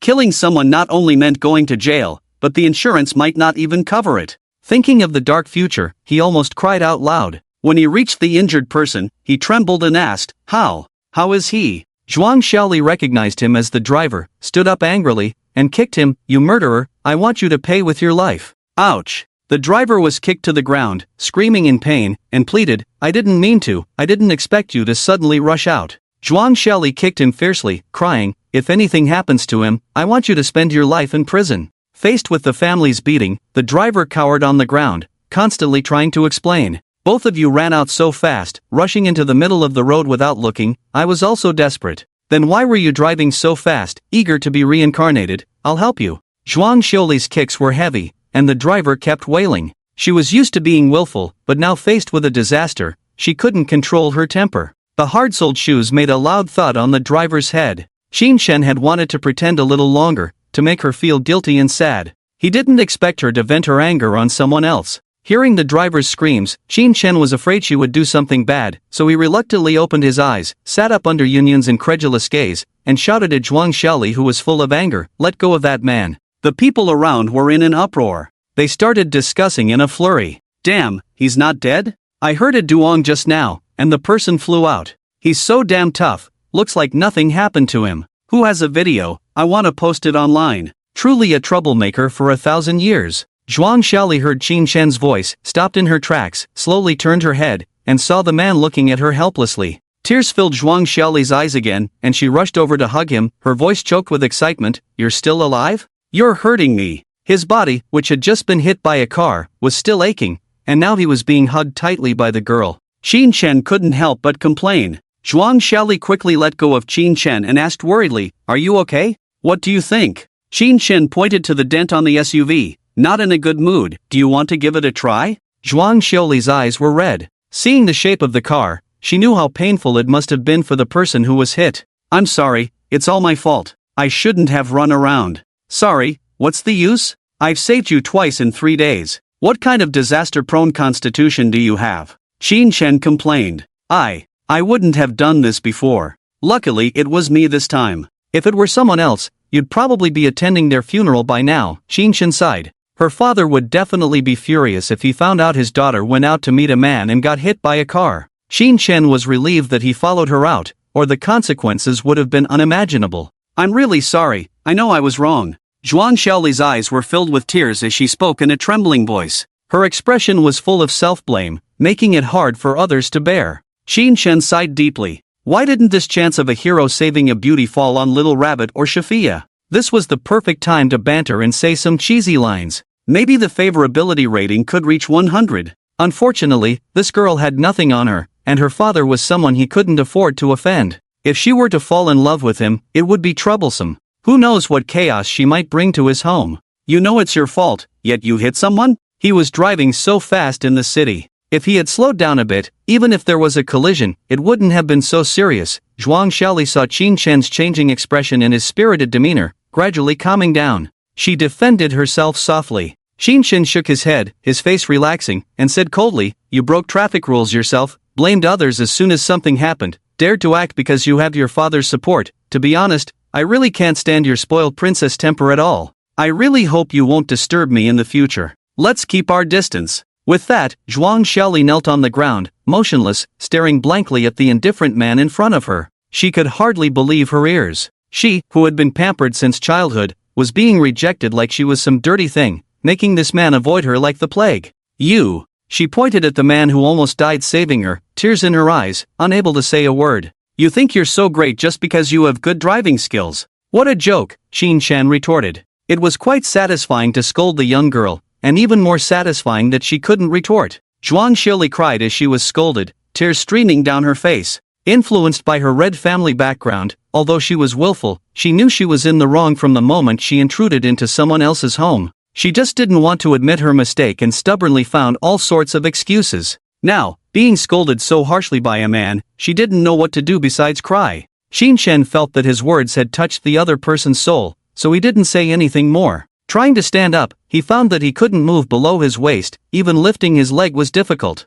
Killing someone not only meant going to jail, but the insurance might not even cover it. Thinking of the dark future, he almost cried out loud. When he reached the injured person, he trembled and asked, "How? How is he?" Zhuang Xiaoli recognized him as the driver, stood up angrily, and kicked him. "You murderer, I want you to pay with your life." Ouch! The driver was kicked to the ground, screaming in pain, and pleaded, "I didn't mean to, I didn't expect you to suddenly rush out." Zhuang Xiaoli kicked him fiercely, crying, "If anything happens to him, I want you to spend your life in prison." Faced with the family's beating, the driver cowered on the ground, constantly trying to explain. "Both of you ran out so fast, rushing into the middle of the road without looking, I was also desperate. Then why were you driving so fast, eager to be reincarnated? I'll help you." Zhuang Xiaoli's kicks were heavy, and the driver kept wailing. She was used to being willful, but now faced with a disaster, she couldn't control her temper. The hard-soled shoes made a loud thud on the driver's head. Qin Chen had wanted to pretend a little longer, to make her feel guilty and sad. He didn't expect her to vent her anger on someone else. Hearing the driver's screams, Qin Chen was afraid she would do something bad, so he reluctantly opened his eyes, sat up under Yunyun's incredulous gaze, and shouted at Zhuang Xiaoli, who was full of anger, "Let go of that man." The people around were in an uproar. They started discussing in a flurry. "Damn, he's not dead? I heard a duong just now, and the person flew out. He's so damn tough, looks like nothing happened to him. Who has a video? I want to post it online." Truly a troublemaker for 1,000 years. Zhuang Xiaoli heard Qin Chen's voice, stopped in her tracks, slowly turned her head, and saw the man looking at her helplessly. Tears filled Zhuang Xiaoli's eyes again, and she rushed over to hug him, her voice choked with excitement. "You're still alive? You're hurting me." His body, which had just been hit by a car, was still aching, and now he was being hugged tightly by the girl. Qin Chen couldn't help but complain. Zhuang Xiaoli quickly let go of Qin Chen and asked worriedly, "Are you okay? What do you think?" Qin Chen pointed to the dent on the SUV, not in a good mood. "Do you want to give it a try?" Zhuang Xiaoli's eyes were red. Seeing the shape of the car, she knew how painful it must have been for the person who was hit. "I'm sorry, it's all my fault. I shouldn't have run around." "Sorry, what's the use? I've saved you twice in 3 days. What kind of disaster-prone constitution do you have?" Qin Chen complained. I wouldn't have done this before. Luckily it was me this time." "If it were someone else, you'd probably be attending their funeral by now," Qin Chen sighed. Her father would definitely be furious if he found out his daughter went out to meet a man and got hit by a car. Qin Chen was relieved that he followed her out, or the consequences would have been unimaginable. "I'm really sorry, I know I was wrong." Zhuang Xiaoli's eyes were filled with tears as she spoke in a trembling voice. Her expression was full of self-blame, making it hard for others to bear. Qin Chen sighed deeply. Why didn't this chance of a hero saving a beauty fall on Little Rabbit or Shafia? This was the perfect time to banter and say some cheesy lines. Maybe the favorability rating could reach 100. Unfortunately, this girl had nothing on her, and her father was someone he couldn't afford to offend. If she were to fall in love with him, it would be troublesome. Who knows what chaos she might bring to his home? "You know it's your fault, yet you hit someone?" He was driving so fast in the city. If he had slowed down a bit, even if there was a collision, it wouldn't have been so serious. Zhuang Xiaoli saw Qin Chen's changing expression and his spirited demeanor, gradually calming down. She defended herself softly. Qin Chen shook his head, his face relaxing, and said coldly, "You broke traffic rules yourself, blamed others as soon as something happened, dared to act because you have your father's support. To be honest, I really can't stand your spoiled princess temper at all. I really hope you won't disturb me in the future. Let's keep our distance." With that, Zhuang Xiaoli knelt on the ground, motionless, staring blankly at the indifferent man in front of her. She could hardly believe her ears. She, who had been pampered since childhood, was being rejected like she was some dirty thing, making this man avoid her like the plague. "You!" She pointed at the man who almost died saving her, tears in her eyes, unable to say a word. "You think you're so great just because you have good driving skills?" "What a joke," Qin Chen retorted. It was quite satisfying to scold the young girl, and even more satisfying that she couldn't retort. Zhuang Xiaoli cried as she was scolded, tears streaming down her face. Influenced by her red family background, although she was willful, she knew she was in the wrong from the moment she intruded into someone else's home. She just didn't want to admit her mistake and stubbornly found all sorts of excuses. Now, being scolded so harshly by a man, she didn't know what to do besides cry. Qin Chen felt that his words had touched the other person's soul, so he didn't say anything more. Trying to stand up, he found that he couldn't move below his waist, even lifting his leg was difficult.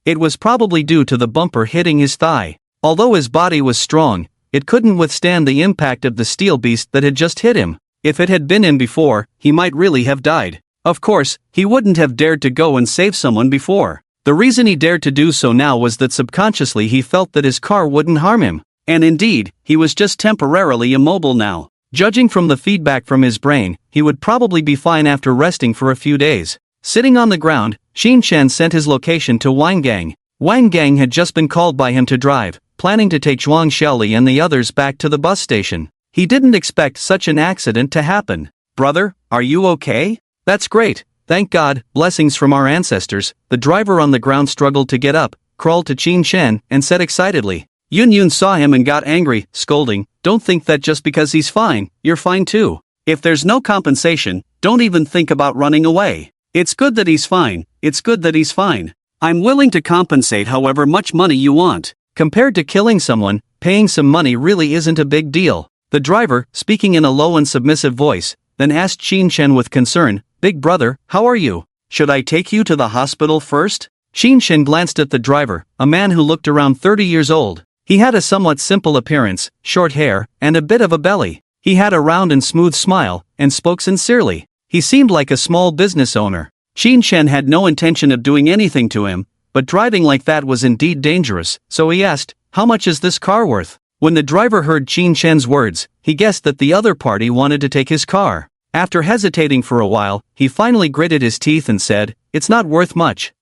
It was probably due to the bumper hitting his thigh. Although his body was strong, it couldn't withstand the impact of the steel beast that had just hit him. If it had been him before, he might really have died. Of course, he wouldn't have dared to go and save someone before. The reason he dared to do so now was that subconsciously he felt that his car wouldn't harm him. And indeed, he was just temporarily immobile now. Judging from the feedback from his brain, he would probably be fine after resting for a few days. Sitting on the ground, Qin Chen sent his location to Wang Gang. Wang Gang had just been called by him to drive, planning to take Zhuang Xiaoli and the others back to the bus station. He didn't expect such an accident to happen. "Brother, are you okay?" "That's great, thank God, blessings from our ancestors." The driver on the ground struggled to get up, crawled to Qin Chen, and said excitedly. Yun saw him and got angry, scolding, "Don't think that just because he's fine, you're fine too. If there's no compensation, don't even think about running away. It's good that he's fine, it's good that he's fine. I'm willing to compensate however much money you want." Compared to killing someone, paying some money really isn't a big deal. The driver, speaking in a low and submissive voice, then asked Qin Shen with concern, "Big brother, how are you? Should I take you to the hospital first?" Qin Shen glanced at the driver, a man who looked around 30 years old. He had a somewhat simple appearance, short hair, and a bit of a belly. He had a round and smooth smile, and spoke sincerely. He seemed like a small business owner. Qin Shen had no intention of doing anything to him, but driving like that was indeed dangerous, so he asked, "How much is this car worth?" When the driver heard Qin Shen's words, he guessed that the other party wanted to take his car. After hesitating for a while, he finally gritted his teeth and said, "It's not worth much.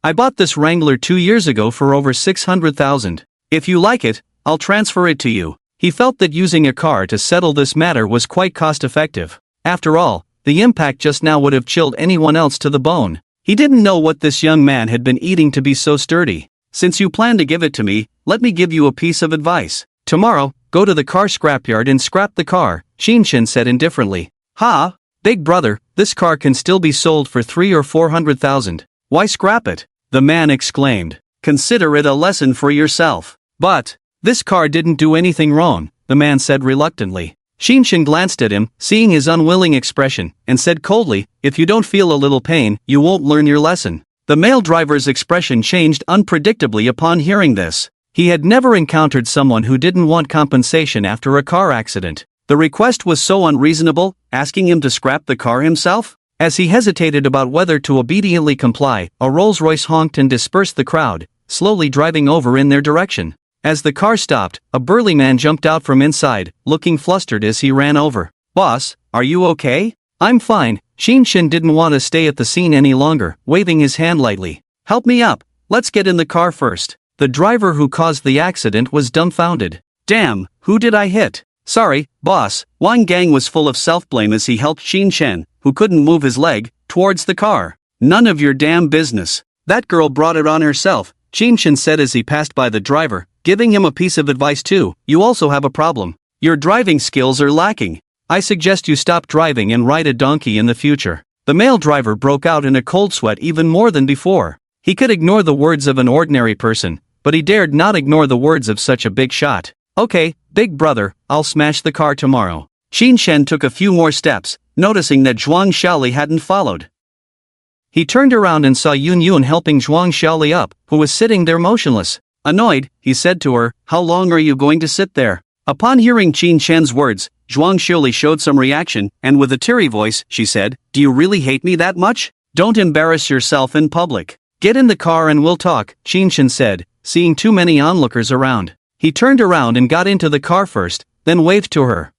I bought this Wrangler 2 years ago for over 600,000. If you like it, I'll transfer it to you." He felt that using a car to settle this matter was quite cost-effective. After all, the impact just now would have chilled anyone else to the bone. He didn't know what this young man had been eating to be so sturdy. "Since you plan to give it to me, let me give you a piece of advice. Tomorrow, go to the car scrapyard and scrap the car," Qin Shen said indifferently. "Ha? Big brother, this car can still be sold for 300,000 or 400,000. Why scrap it?" the man exclaimed. "Consider it a lesson for yourself." "But, this car didn't do anything wrong," the man said reluctantly. Qin Shen glanced at him, seeing his unwilling expression, and said coldly, "If you don't feel a little pain, you won't learn your lesson." The male driver's expression changed unpredictably upon hearing this. He had never encountered someone who didn't want compensation after a car accident. The request was so unreasonable, asking him to scrap the car himself? As he hesitated about whether to obediently comply, a Rolls-Royce honked and dispersed the crowd, slowly driving over in their direction. As the car stopped, a burly man jumped out from inside, looking flustered as he ran over. "Boss, are you okay?" "I'm fine." Qin Shen didn't want to stay at the scene any longer, waving his hand lightly. "Help me up. Let's get in the car first." The driver who caused the accident was dumbfounded. "Damn, who did I hit?" "Sorry, boss." Wang Gang was full of self-blame as he helped Qin Shen, who couldn't move his leg, towards the car. "None of your damn business. That girl brought it on herself," Qin Shen said as he passed by the driver, giving him a piece of advice too. "You also have a problem. Your driving skills are lacking. I suggest you stop driving and ride a donkey in the future." The male driver broke out in a cold sweat even more than before. He could ignore the words of an ordinary person, but he dared not ignore the words of such a big shot. "Okay, big brother, I'll smash the car tomorrow." Qin Shen took a few more steps, noticing that Zhuang Xiaoli hadn't followed. He turned around and saw Yun Yun helping Zhuang Xiaoli up, who was sitting there motionless. Annoyed, he said to her, "How long are you going to sit there?" Upon hearing Qin Shen's words, Zhuang Xiaoli showed some reaction, and with a teary voice, she said, "Do you really hate me that much? Don't embarrass yourself in public. Get in the car and we'll talk," Qin Shen said, seeing too many onlookers around. He turned around and got into the car first, then waved to her.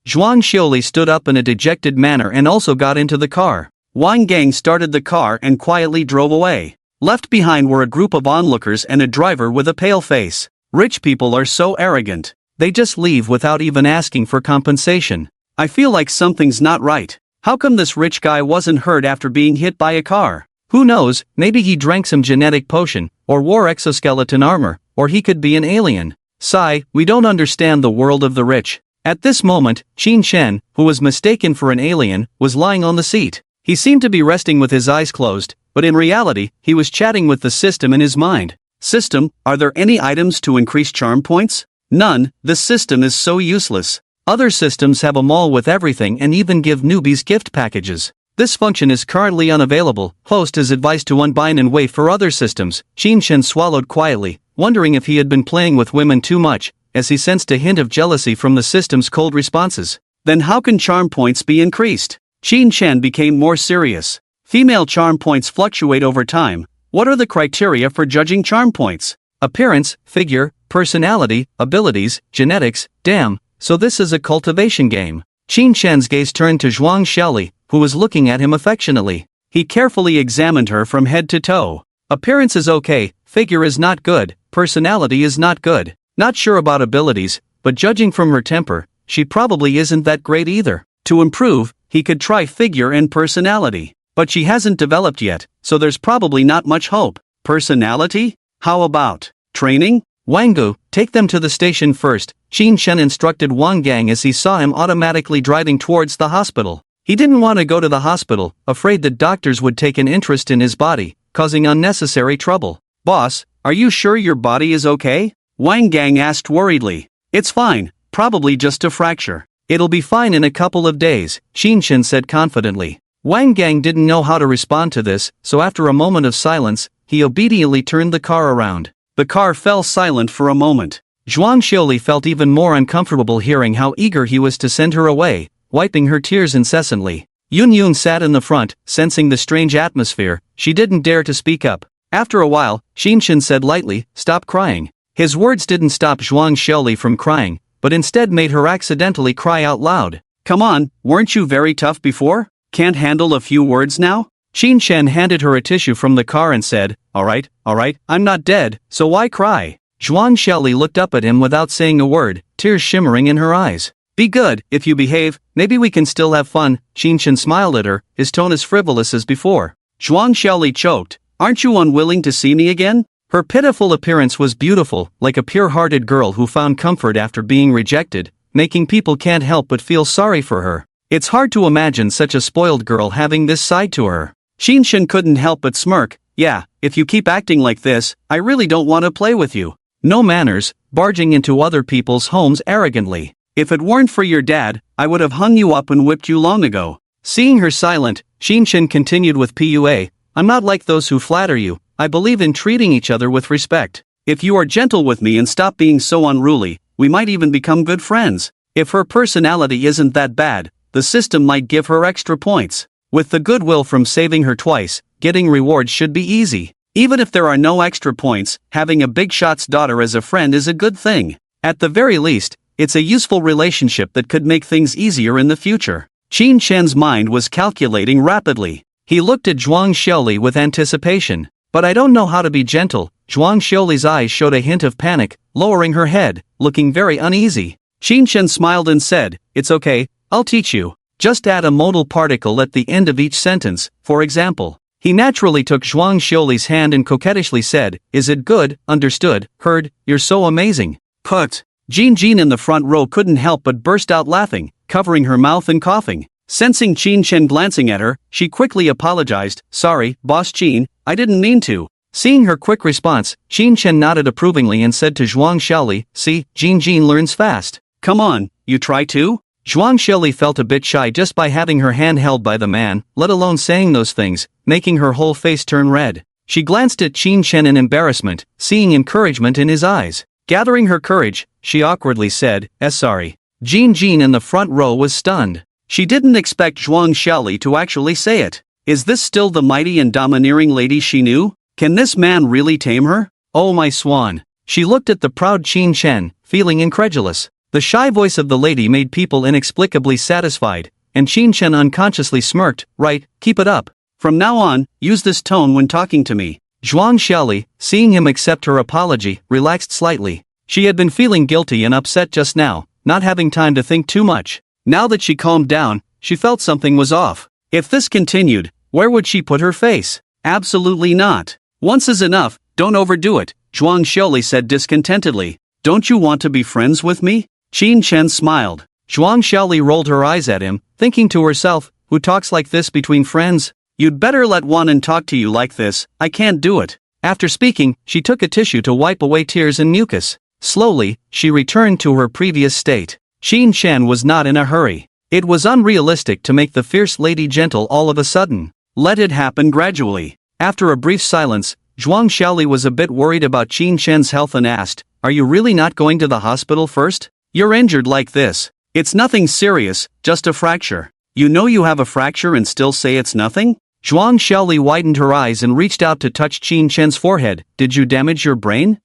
Zhuang Xiaoli stood up in a dejected manner and also got into the car. Wang Gang started the car and quietly drove away. Left behind were a group of onlookers and a driver with a pale face. Rich people are so arrogant. They just leave without even asking for compensation. I feel like something's not right. How come this rich guy wasn't hurt after being hit by a car? Who knows, maybe he drank some genetic potion, or wore exoskeleton armor, or he could be an alien. Sigh, we don't understand the world of the rich. At this moment, Qin Shen, who was mistaken for an alien, was lying on the seat. He seemed to be resting with his eyes closed, but in reality, he was chatting with the system in his mind. "System, are there any items to increase charm points?" "None, this system is so useless. Other systems have a mall with everything and even give newbies gift packages. This function is currently unavailable." Host is advised to unbind and wait for other systems. Qin Shen swallowed quietly, wondering if he had been playing with women too much, as he sensed a hint of jealousy from the system's cold responses. Then how can charm points be increased? Qin Shen became more serious. Female charm points fluctuate over time. What are the criteria for judging charm points? Appearance, figure, personality, abilities, genetics. Damn, so this is a cultivation game. Qin Shen's gaze turned to Zhuang Xiaoli, who was looking at him affectionately. He carefully examined her from head to toe. Appearance is okay, figure is not good, personality is not good. Not sure about abilities, but judging from her temper, she probably isn't that great either. To improve, he could try figure and personality. But she hasn't developed yet, so there's probably not much hope. Personality? How about training? Wangu, take them to the station first, Qin Shen instructed Wang Gang as he saw him automatically driving towards the hospital. He didn't want to go to the hospital, afraid that doctors would take an interest in his body, causing unnecessary trouble. "Boss, are you sure your body is okay?" Wang Gang asked worriedly. "It's fine. probably just a fracture. It'll be fine in a couple of days, Qinshan said confidently. Wang Gang didn't know how to respond to this, so after a moment of silence, he obediently turned the car around. The car fell silent for a moment. Zhuang Xiuli felt even more uncomfortable hearing how eager he was to send her away, wiping her tears incessantly. Yun Yun sat in the front, sensing the strange atmosphere. She didn't dare to speak up. After a while, Qinshan said lightly, "Stop crying." His words didn't stop Zhuang Xiuli from crying, but instead made her accidentally cry out loud. "Come on, weren't you very tough before? Can't handle a few words now?" Qinshan handed her a tissue from the car and said, alright, I'm not dead, so why cry?" Zhuang Xiuli looked up at him without saying a word, tears shimmering in her eyes. "Be good, if you behave, maybe we can still have fun." Qinshan smiled at her, his tone as frivolous as before. Zhuang Xiuli choked. "Aren't you unwilling to see me again?" Her pitiful appearance was beautiful, like a pure-hearted girl who found comfort after being rejected, making people can't help but feel sorry for her. It's hard to imagine such a spoiled girl having this side to her. Qinshan couldn't help but smirk. "Yeah, if you keep acting like this, I really don't want to play with you. No manners, barging into other people's homes arrogantly. If it weren't for your dad, I would have hung you up and whipped you long ago." Seeing her silent, Qinshan continued with PUA, "I'm not like those who flatter you. I believe in treating each other with respect. If you are gentle with me and stop being so unruly, we might even become good friends. If her personality isn't that bad, the system might give her extra points. With the goodwill from saving her twice, getting rewards should be easy. Even if there are no extra points, having a big shot's daughter as a friend is a good thing. At the very least, it's a useful relationship that could make things easier in the future." Qinshan's mind was calculating rapidly. He looked at Zhuang Xiuli with anticipation. "But I don't know how to be gentle." Zhuang Xiuli's eyes showed a hint of panic, lowering her head, looking very uneasy. Qinshan smiled and said, "It's okay, I'll teach you. Just add a modal particle at the end of each sentence, for example." He naturally took Zhuang Xiuli's hand and coquettishly said, "Is it good, understood, heard, you're so amazing." Put. Jin in the front row couldn't help but burst out laughing, covering her mouth and coughing. Sensing Qinshan glancing at her, she quickly apologized, "Sorry, Boss Jin, I didn't mean to." Seeing her quick response, Qinshan nodded approvingly and said to Zhuang Xiuli, "See, Jin learns fast. Come on, you try too?" Zhuang Xiuli felt a bit shy just by having her hand held by the man, let alone saying those things, making her whole face turn red. She glanced at Qinshan in embarrassment, seeing encouragement in his eyes. Gathering her courage, she awkwardly said, "Sorry." Jin in the front row was stunned. She didn't expect Zhuang Xiuli to actually say it. Is this still the mighty and domineering lady she knew? Can this man really tame her? Oh my swan. She looked at the proud Qinshan, feeling incredulous. The shy voice of the lady made people inexplicably satisfied, and Qinshan unconsciously smirked. "Right, keep it up. From now on, use this tone when talking to me." Zhuang Xiuli, seeing him accept her apology, relaxed slightly. She had been feeling guilty and upset just now, not having time to think too much. Now that she calmed down, she felt something was off. If this continued, where would she put her face? Absolutely not. "Once is enough, don't overdo it," Zhuang Xiuli said discontentedly. "Don't you want to be friends with me?" Qinshan smiled. Zhuang Xiuli rolled her eyes at him, thinking to herself, "Who talks like this between friends? You'd better let Wanan talk to you like this, I can't do it." After speaking, she took a tissue to wipe away tears and mucus. Slowly, she returned to her previous state. Qinshan was not in a hurry. It was unrealistic to make the fierce lady gentle all of a sudden. Let it happen gradually. After a brief silence, Zhuang Xiuli was a bit worried about Qinshan's health and asked, "Are you really not going to the hospital first? You're injured like this. It's nothing serious, just a fracture. You know you have a fracture and still say it's nothing?" Zhuang Xiuli widened her eyes and reached out to touch Qinshan's forehead. "Did you damage your brain?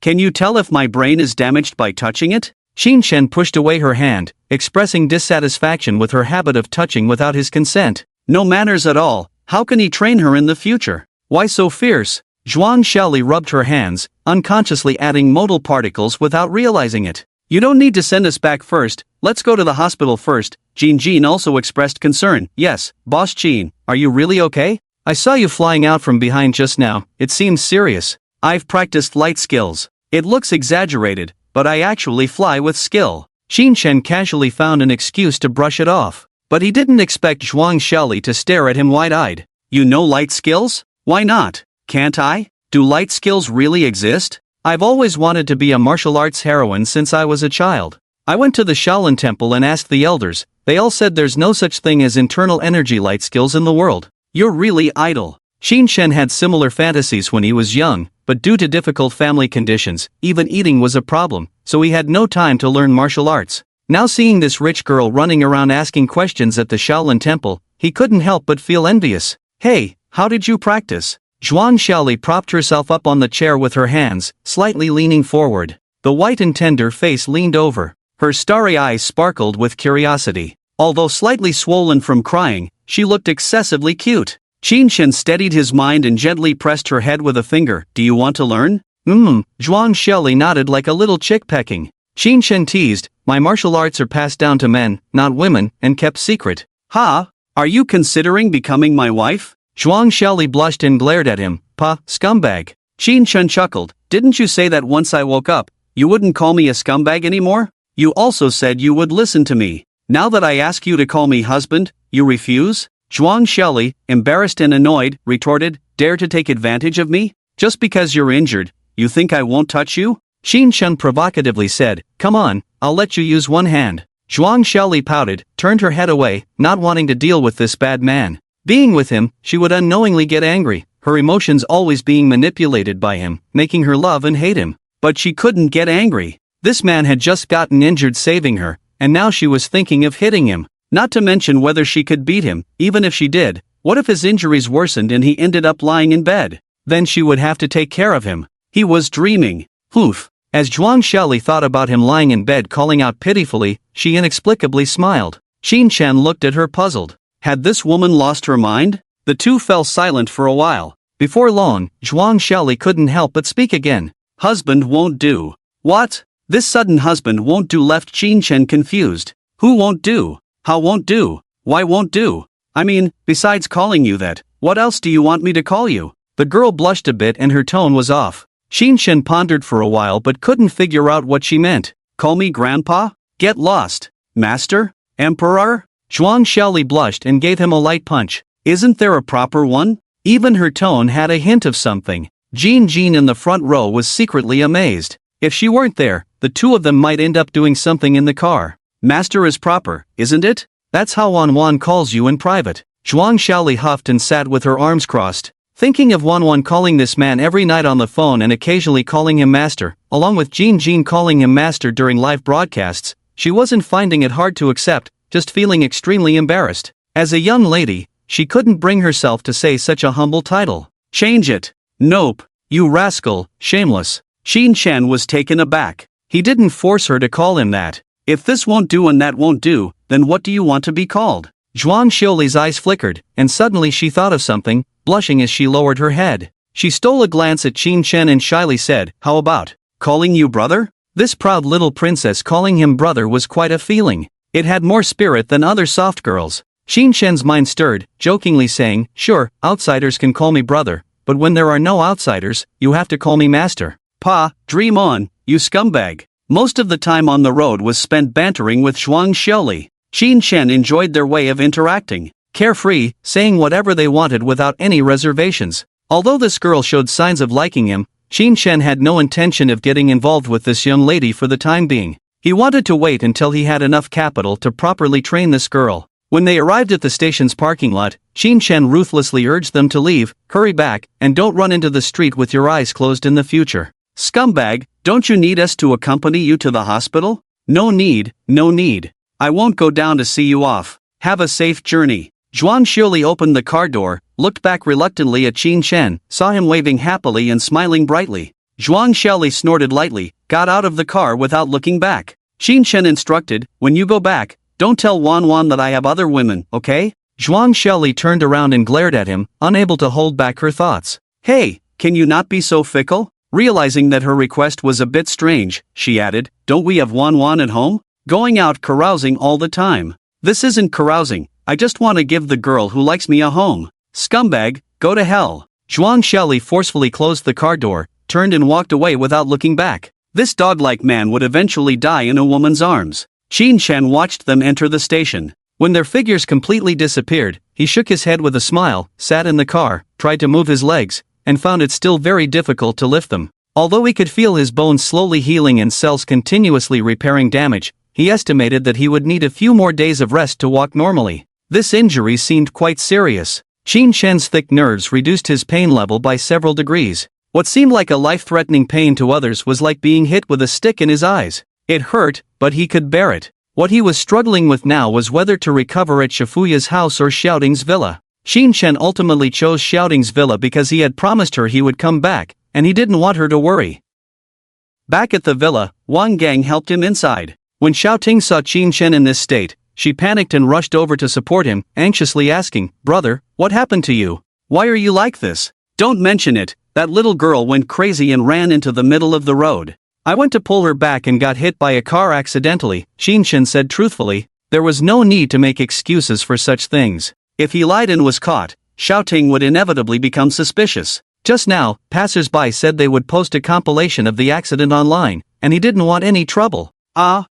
Can you tell if my brain is damaged by touching it?" Qinshan pushed away her hand, expressing dissatisfaction with her habit of touching without his consent. No manners at all. How can he train her in the future? Why so fierce? Zhuang Xiuli rubbed her hands, unconsciously adding modal particles without realizing it. "You don't need to send us back first, let's go to the hospital first." Jin also expressed concern. "Yes, Boss Jin, are you really okay? I saw you flying out from behind just now, it seems serious." "I've practiced light skills. It looks exaggerated, but I actually fly with skill." Qinshan casually found an excuse to brush it off. But he didn't expect Zhuang Xiuli to stare at him wide-eyed. "You know light skills? Why not? Can't I? Do light skills really exist? I've always wanted to be a martial arts heroine since I was a child." I went to the Shaolin temple and asked the elders. They all said there's no such thing as internal energy light skills in the world. You're really idle. Xin Shen had similar fantasies when he was young, but due to difficult family conditions, even eating was a problem, so he had no time to learn martial arts. Now seeing this rich girl running around asking questions at the Shaolin temple, he couldn't help but feel envious. Hey, how did you practice? Zhuang Xiaoli propped herself up on the chair with her hands, slightly leaning forward. The white and tender face leaned over. Her starry eyes sparkled with curiosity. Although slightly swollen from crying, she looked excessively cute. Qin Shen steadied his mind and gently pressed her head with a finger. Do you want to learn? Zhuang Xiaoli nodded like a little chick pecking. Qin Shen teased, my martial arts are passed down to men, not women, and kept secret. Ha! Are you considering becoming my wife? Zhuang Xiaoli blushed and glared at him. Pa, scumbag. Qin Shen chuckled. Didn't you say that once I woke up, you wouldn't call me a scumbag anymore? You also said you would listen to me. Now that I ask you to call me husband, you refuse? Zhuang Xiaoli, embarrassed and annoyed, retorted, dare to take advantage of me? Just because you're injured, you think I won't touch you? Qin Shen provocatively said, come on, I'll let you use one hand. Zhuang Xiaoli pouted, turned her head away, not wanting to deal with this bad man. Being with him, she would unknowingly get angry, her emotions always being manipulated by him, making her love and hate him. But she couldn't get angry. This man had just gotten injured saving her, and now she was thinking of hitting him. Not to mention whether she could beat him. Even if she did, what if his injuries worsened and he ended up lying in bed? Then she would have to take care of him. He was dreaming. Oof. As Zhuang Xiaoli thought about him lying in bed calling out pitifully, she inexplicably smiled. Qin Shen looked at her puzzled. Had this woman lost her mind? The two fell silent for a while. Before long, Zhuang Xiaoli couldn't help but speak again. Husband won't do. What? This sudden husband won't do left Qin Shen confused. Who won't do? How won't do? Why won't do? I mean, besides calling you that, what else do you want me to call you? The girl blushed a bit and her tone was off. Qin Shen pondered for a while but couldn't figure out what she meant. Call me grandpa? Get lost. Master? Emperor? Zhuang Xiaoli blushed and gave him a light punch. Isn't there a proper one? Even her tone had a hint of something. Jean in the front row was secretly amazed. If she weren't there, the two of them might end up doing something in the car. Master is proper, isn't it? That's how Wan calls you in private. Zhuang Xiaoli huffed and sat with her arms crossed. Thinking of Wan calling this man every night on the phone and occasionally calling him master, along with Jean calling him master during live broadcasts, she wasn't finding it hard to accept, just feeling extremely embarrassed. As a young lady, she couldn't bring herself to say such a humble title. Change it. Nope. You rascal, shameless. Qin Shen was taken aback. He didn't force her to call him that. If this won't do and that won't do, then what do you want to be called? Zhuang Xiaoli's eyes flickered, and suddenly she thought of something, blushing as she lowered her head. She stole a glance at Qin Shen and shyly said, how about calling you brother? This proud little princess calling him brother was quite a feeling. It had more spirit than other soft girls. Qin Shen's mind stirred, jokingly saying, sure, outsiders can call me brother, but when there are no outsiders, you have to call me master. Pa, dream on, you scumbag. Most of the time on the road was spent bantering with Zhuang Xiaoli. Qin Shen enjoyed their way of interacting. Carefree, saying whatever they wanted without any reservations. Although this girl showed signs of liking him, Qin Shen had no intention of getting involved with this young lady for the time being. He wanted to wait until he had enough capital to properly train this girl. When they arrived at the station's parking lot, Qin Shen ruthlessly urged them to leave, hurry back, and don't run into the street with your eyes closed in the future. Scumbag, don't you need us to accompany you to the hospital? No need, no need. I won't go down to see you off. Have a safe journey. Zhuang Xiaoli opened the car door, looked back reluctantly at Qin Shen, saw him waving happily and smiling brightly. Zhuang Xiaoli snorted lightly, got out of the car without looking back. Qin Shen instructed, when you go back, don't tell Wan that I have other women, okay? Zhuang Xiaoli turned around and glared at him, unable to hold back her thoughts. Hey, can you not be so fickle? Realizing that her request was a bit strange, she added, don't we have Wan at home? Going out carousing all the time. This isn't carousing, I just want to give the girl who likes me a home. Scumbag, go to hell. Zhuang Xiaoli forcefully closed the car door, turned and walked away without looking back. This dog-like man would eventually die in a woman's arms. Qin Shen watched them enter the station. When their figures completely disappeared, he shook his head with a smile, sat in the car, tried to move his legs, and found it still very difficult to lift them. Although he could feel his bones slowly healing and cells continuously repairing damage, he estimated that he would need a few more days of rest to walk normally. This injury seemed quite serious. Qin Shen's thick nerves reduced his pain level by several degrees. What seemed like a life-threatening pain to others was like being hit with a stick in his eyes. It hurt, but he could bear it. What he was struggling with now was whether to recover at Shifuya's house or Xiaoting's villa. Qin Shen ultimately chose Xiaoting's villa because he had promised her he would come back, and he didn't want her to worry. Back at the villa, Wang Gang helped him inside. When Xiaoting saw Qin Shen in this state, she panicked and rushed over to support him, anxiously asking, "Brother, what happened to you? Why are you like this?" "Don't mention it, that little girl went crazy and ran into the middle of the road. I went to pull her back and got hit by a car accidentally," Qin Shen said truthfully. There was no need to make excuses for such things. If he lied and was caught, Xiaoting would inevitably become suspicious. Just now, passers-by said they would post a compilation of the accident online, and he didn't want any trouble.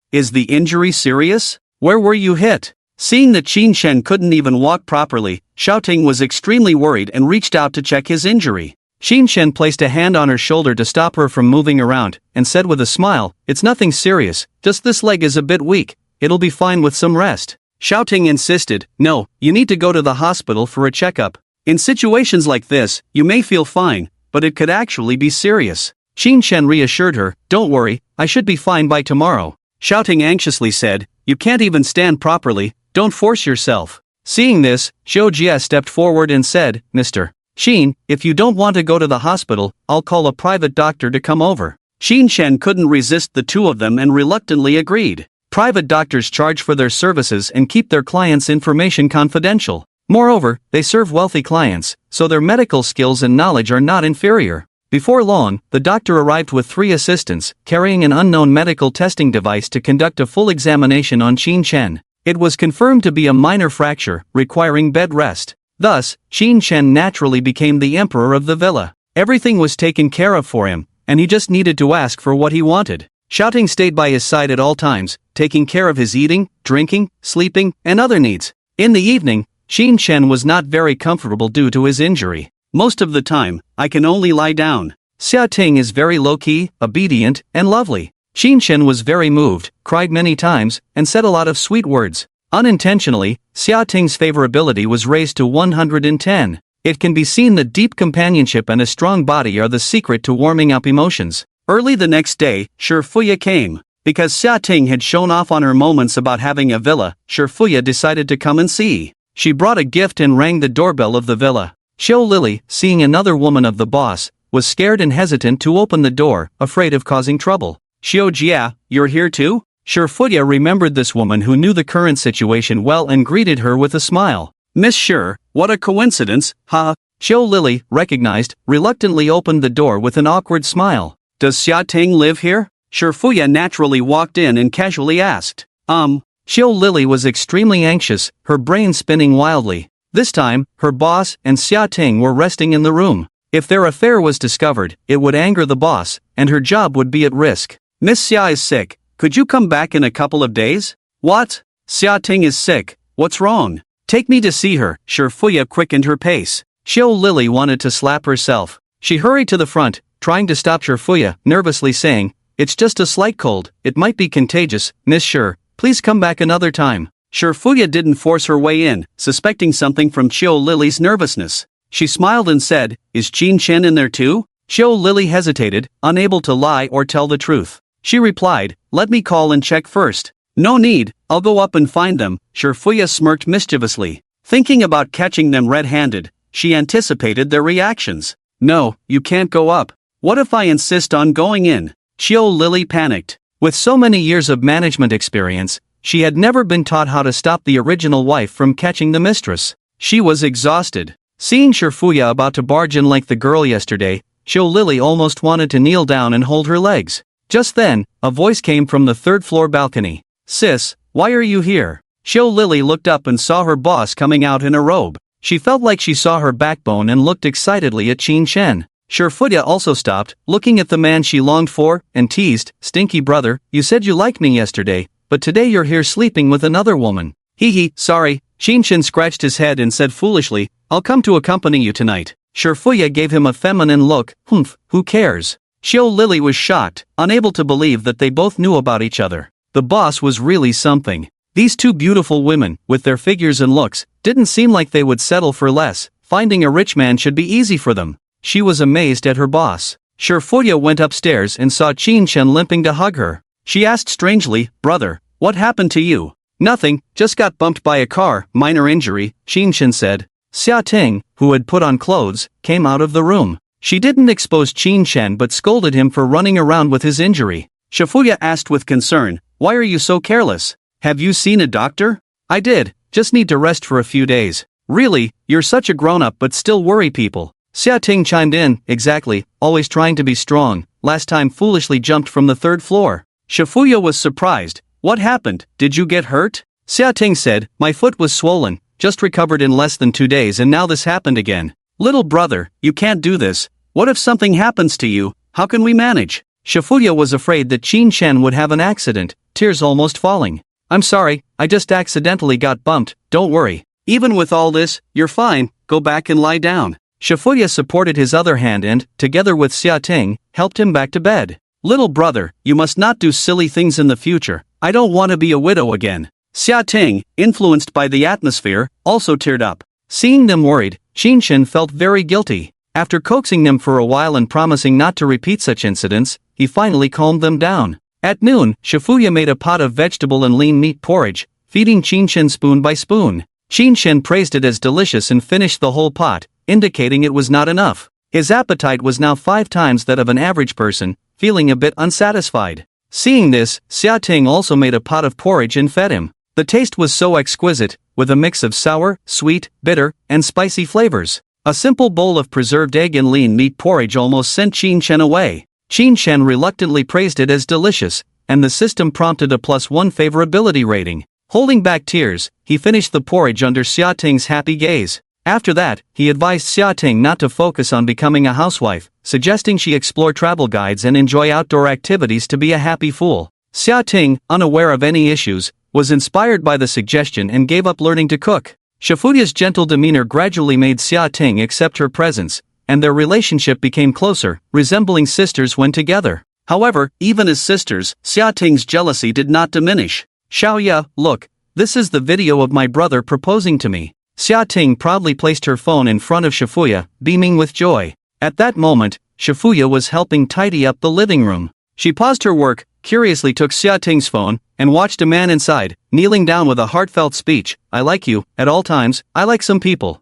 Is the injury serious? Where were you hit?" Seeing that Qin Shen couldn't even walk properly, Xiaoting was extremely worried and reached out to check his injury. Qin Shen placed a hand on her shoulder to stop her from moving around, and said with a smile, "It's nothing serious, just this leg is a bit weak, it'll be fine with some rest." Xiaoting insisted, "No, you need to go to the hospital for a checkup. In situations like this, you may feel fine, but it could actually be serious." Qin Shen reassured her, "Don't worry, I should be fine by tomorrow." Xiaoting anxiously said, "You can't even stand properly, don't force yourself." Seeing this, Zhou Jie stepped forward and said, "Mr. Qin, if you don't want to go to the hospital, I'll call a private doctor to come over." Qin Shen couldn't resist the two of them and reluctantly agreed. Private doctors charge for their services and keep their clients' information confidential. Moreover, they serve wealthy clients, so their medical skills and knowledge are not inferior. Before long, the doctor arrived with 3 assistants, carrying an unknown medical testing device to conduct a full examination on Qin Shen. It was confirmed to be a minor fracture, requiring bed rest. Thus, Qin Shen naturally became the emperor of the villa. Everything was taken care of for him, and he just needed to ask for what he wanted. Xiaoting stayed by his side at all times, taking care of his eating, drinking, sleeping, and other needs. In the evening, Qin Shen was not very comfortable due to his injury. "Most of the time, I can only lie down. Xiaoting is very low-key, obedient, and lovely." Qin Shen was very moved, cried many times, and said a lot of sweet words. Unintentionally, Xiaoting's favorability was raised to 110. It can be seen that deep companionship and a strong body are the secret to warming up emotions. Early the next day, Shifuya came. Because Xiaoting had shown off on her moments about having a villa, Shifuya decided to come and see. She brought a gift and rang the doorbell of the villa. Xiao Lily, seeing another woman of the boss, was scared and hesitant to open the door, afraid of causing trouble. "Xiao Jia, you're here too?" Shifuya remembered this woman who knew the current situation well and greeted her with a smile. "Miss Shi, what a coincidence, ha!" Xiao Lily, recognized, reluctantly opened the door with an awkward smile. "Does Xiaoting live here?" Shifuya naturally walked in and casually asked. Xiao Lily was extremely anxious, her brain spinning wildly. This time, her boss and Xiaoting were resting in the room. If their affair was discovered, it would anger the boss, and her job would be at risk. "Miss Xia is sick, could you come back in a couple of days?" "What? Xiaoting is sick, what's wrong? Take me to see her." Shifuya quickened her pace. Xiao Lily wanted to slap herself. She hurried to the front, trying to stop Shifuya, nervously saying, "It's just a slight cold, it might be contagious, Miss Shi, please come back another time." Shifuya didn't force her way in, suspecting something from Xiao Lily's nervousness. She smiled and said, "Is Qin Shen in there too?" Xiao Lily hesitated, unable to lie or tell the truth. She replied, "Let me call and check first." "No need, I'll go up and find them." Shifuya smirked mischievously. Thinking about catching them red-handed, she anticipated their reactions. "No, you can't go up. What if I insist on going in?" Xiao Lily panicked. With so many years of management experience, she had never been taught how to stop the original wife from catching the mistress. She was exhausted. Seeing Shifuya about to barge in like the girl yesterday, Xiao Lily almost wanted to kneel down and hold her legs. Just then, a voice came from the third-floor balcony. "Sis, why are you here?" Xiao Lily looked up and saw her boss coming out in a robe. She felt like she saw her backbone and looked excitedly at Qin Shen. Shifuya also stopped, looking at the man she longed for, and teased, "Stinky brother, you said you liked me yesterday, but today you're here sleeping with another woman." "Hee, sorry." Qin Shen scratched his head and said foolishly, "I'll come to accompany you tonight." Shifuya gave him a feminine look. Who cares?" Xiao Lily was shocked, unable to believe that they both knew about each other. The boss was really something. These two beautiful women, with their figures and looks, didn't seem like they would settle for less. Finding a rich man should be easy for them. She was amazed at her boss. Shifuya went upstairs and saw Qin Shen limping to hug her. She asked strangely, "Brother, what happened to you?" "Nothing, just got bumped by a car, minor injury," Qin Shen said. Xia Ting, who had put on clothes, came out of the room. She didn't expose Qin Shen but scolded him for running around with his injury. Shifuya asked with concern, "Why are you so careless? Have you seen a doctor?" "I did, just need to rest for a few days." "Really, you're such a grown-up but still worry people." Xia Ting chimed in, "Exactly, always trying to be strong, last time foolishly jumped from the third floor." Shifuya was surprised. "What happened, did you get hurt?" Xia Ting said, "My foot was swollen, just recovered in less than 2 days and now this happened again." "Little brother, you can't do this. What if something happens to you, how can we manage?" Shifuya was afraid that Qin Shen would have an accident, tears almost falling. "I'm sorry, I just accidentally got bumped, don't worry. Even with all this, you're fine, go back and lie down." Shifuya supported his other hand and, together with Xia Ting, helped him back to bed. "Little brother, you must not do silly things in the future. I don't want to be a widow again." Xia Ting, influenced by the atmosphere, also teared up. Seeing them worried, Qin Shen felt very guilty. After coaxing them for a while and promising not to repeat such incidents, he finally calmed them down. At noon, Shifuya made a pot of vegetable and lean meat porridge, feeding Qin Shen spoon by spoon. Qin Shen praised it as delicious and finished the whole pot, indicating it was not enough. His appetite was now 5 times that of an average person, feeling a bit unsatisfied. Seeing this, Xia Ting also made a pot of porridge and fed him. The taste was so exquisite, with a mix of sour, sweet, bitter, and spicy flavors. A simple bowl of preserved egg and lean meat porridge almost sent Qin Shen away. Qin Shen reluctantly praised it as delicious, and the system prompted a +1 favorability rating. Holding back tears, he finished the porridge under Xia Ting's happy gaze. After that, he advised Xia Ting not to focus on becoming a housewife, suggesting she explore travel guides and enjoy outdoor activities to be a happy fool. Xia Ting, unaware of any issues, was inspired by the suggestion and gave up learning to cook. Shifuya's gentle demeanor gradually made Xia Ting accept her presence, and their relationship became closer, resembling sisters when together. However, even as sisters, Xia Ting's jealousy did not diminish. "Xiaoya, look, this is the video of my brother proposing to me." Xia Ting proudly placed her phone in front of Shifuya, beaming with joy. At that moment, Shifuya was helping tidy up the living room. She paused her work, curiously took Xia Ting's phone, and watched a man inside, kneeling down with a heartfelt speech, "I like you, at all times, I like some people."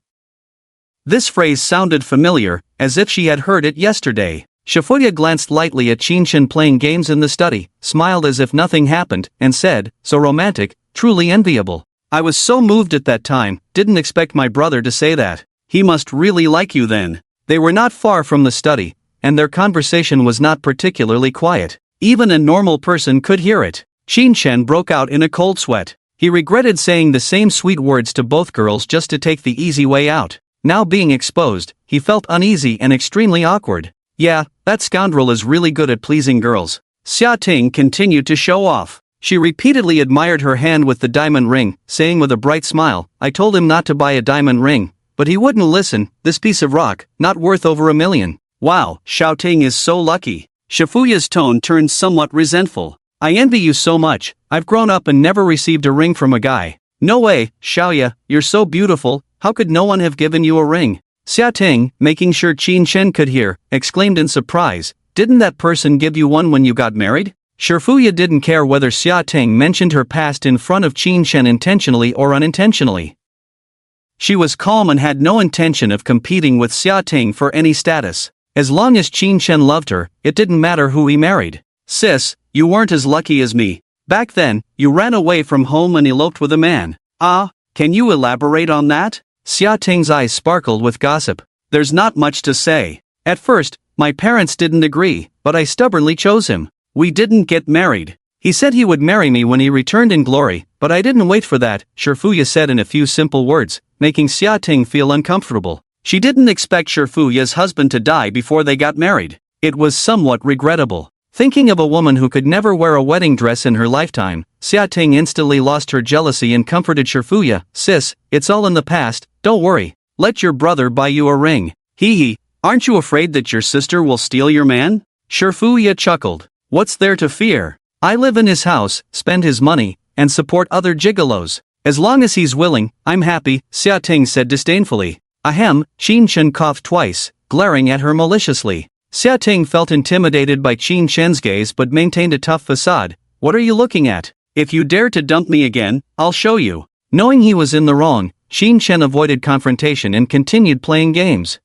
This phrase sounded familiar, as if she had heard it yesterday. Shifuya glanced lightly at Qin Shen playing games in the study, smiled as if nothing happened, and said, "So romantic, truly enviable. I was so moved at that time, didn't expect my brother to say that. He must really like you then." They were not far from the study, and their conversation was not particularly quiet. Even a normal person could hear it. Qin Shen broke out in a cold sweat. He regretted saying the same sweet words to both girls just to take the easy way out. Now being exposed, he felt uneasy and extremely awkward. "Yeah, that scoundrel is really good at pleasing girls." Xia Ting continued to show off. She repeatedly admired her hand with the diamond ring, saying with a bright smile, "I told him not to buy a diamond ring, but he wouldn't listen, this piece of rock, not worth over $1 million. Wow, Xiao Ting is so lucky." Shifuya's tone turned somewhat resentful. "I envy you so much, I've grown up and never received a ring from a guy." "No way, Xiaoya, you're so beautiful, how could no one have given you a ring?" Xia Ting, making sure Qin Shen could hear, exclaimed in surprise, "Didn't that person give you one when you got married?" Shifuya didn't care whether Xia Ting mentioned her past in front of Qin Shen intentionally or unintentionally. She was calm and had no intention of competing with Xia Ting for any status. As long as Qin Shen loved her, it didn't matter who he married. "Sis, you weren't as lucky as me. Back then, you ran away from home and eloped with a man." "Ah, can you elaborate on that?" Xia Ting's eyes sparkled with gossip. "There's not much to say. At first, my parents didn't agree, but I stubbornly chose him. We didn't get married. He said he would marry me when he returned in glory, but I didn't wait for that," Shifuya said in a few simple words, making Xia Ting feel uncomfortable. She didn't expect Shifuya's husband to die before they got married. It was somewhat regrettable. Thinking of a woman who could never wear a wedding dress in her lifetime, Xia Ting instantly lost her jealousy and comforted Shifuya, "Sis, it's all in the past, don't worry. Let your brother buy you a ring. Hee, aren't you afraid that your sister will steal your man?" Shifuya chuckled. "What's there to fear? I live in his house, spend his money, and support other gigolos. As long as he's willing, I'm happy, Xia Ting said disdainfully. Ahem, Qin Shen coughed twice, glaring at her maliciously. Xia Ting felt intimidated by Qin Shen's gaze but maintained a tough facade. What are you looking at? If you dare to dump me again, I'll show you. Knowing he was in the wrong, Qin Shen avoided confrontation and continued playing games.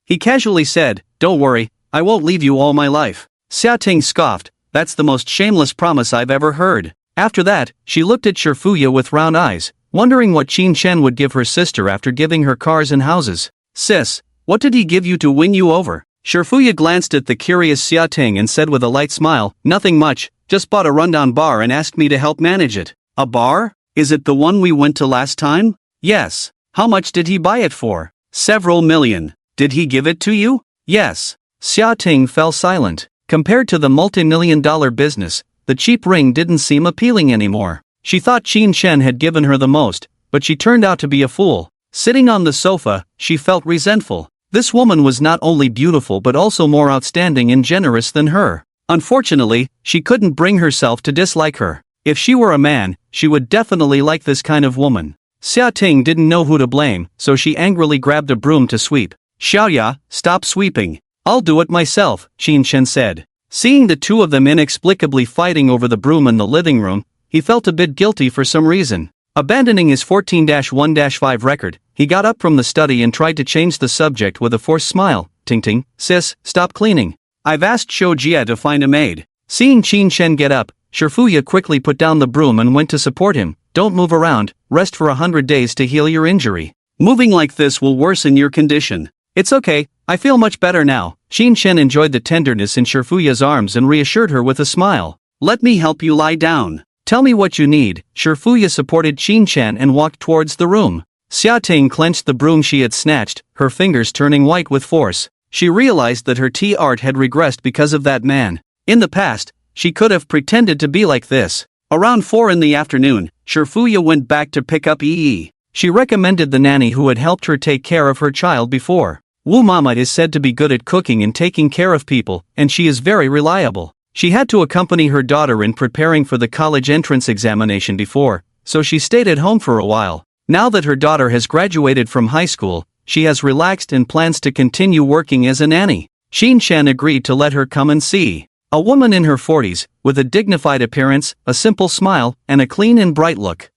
He casually said, "Don't worry, I won't leave you all my life." Xia Ting scoffed, "That's the most shameless promise I've ever heard." After that, she looked at Shifuya with round eyes, wondering what Qin Shen would give her sister after giving her cars and houses. "Sis, what did he give you to win you over?" Shifuya glanced at the curious Xia Ting and said with a light smile, "Nothing much, just bought a rundown bar and asked me to help manage it." "A bar? Is it the one we went to last time?" "Yes." "How much did he buy it for?" "Several million." "Did he give it to you?" "Yes." Xia Ting fell silent. Compared to the multi-million-dollar business, the cheap ring didn't seem appealing anymore. She thought Qin Shen had given her the most, but she turned out to be a fool. Sitting on the sofa, she felt resentful. This woman was not only beautiful but also more outstanding and generous than her. Unfortunately, she couldn't bring herself to dislike her. If she were a man, she would definitely like this kind of woman. Xia Ting didn't know who to blame, so she angrily grabbed a broom to sweep. "Xiaoya, stop sweeping." "I'll do it myself," Qin Shen said. Seeing the two of them inexplicably fighting over the broom in the living room, he felt a bit guilty for some reason. Abandoning his 14-1-5 record, he got up from the study and tried to change the subject with a forced smile. "Ting Ting, sis, stop cleaning. I've asked Shou Jia to find a maid." Seeing Qin Shen get up, Shifuya quickly put down the broom and went to support him. "Don't move around, rest for 100 days to heal your injury. Moving like this will worsen your condition." "It's okay, I feel much better now." Qin Shen enjoyed the tenderness in Shifuya's arms and reassured her with a smile. "Let me help you lie down." "Tell me what you need." Shifuya supported Qin Shen and walked towards the room. Xia Ting clenched the broom she had snatched, her fingers turning white with force. She realized that her tea art had regressed because of that man. In the past, she could have pretended to be like this. Around 4 in the afternoon, Shifuya went back to pick up Yi. She recommended the nanny who had helped her take care of her child before. Wu Mama is said to be good at cooking and taking care of people, and she is very reliable. She had to accompany her daughter in preparing for the college entrance examination before, so she stayed at home for a while. Now that her daughter has graduated from high school, she has relaxed and plans to continue working as a nanny. Qin Shen agreed to let her come and see. A woman in her 40s, with a dignified appearance, a simple smile, and a clean and bright look.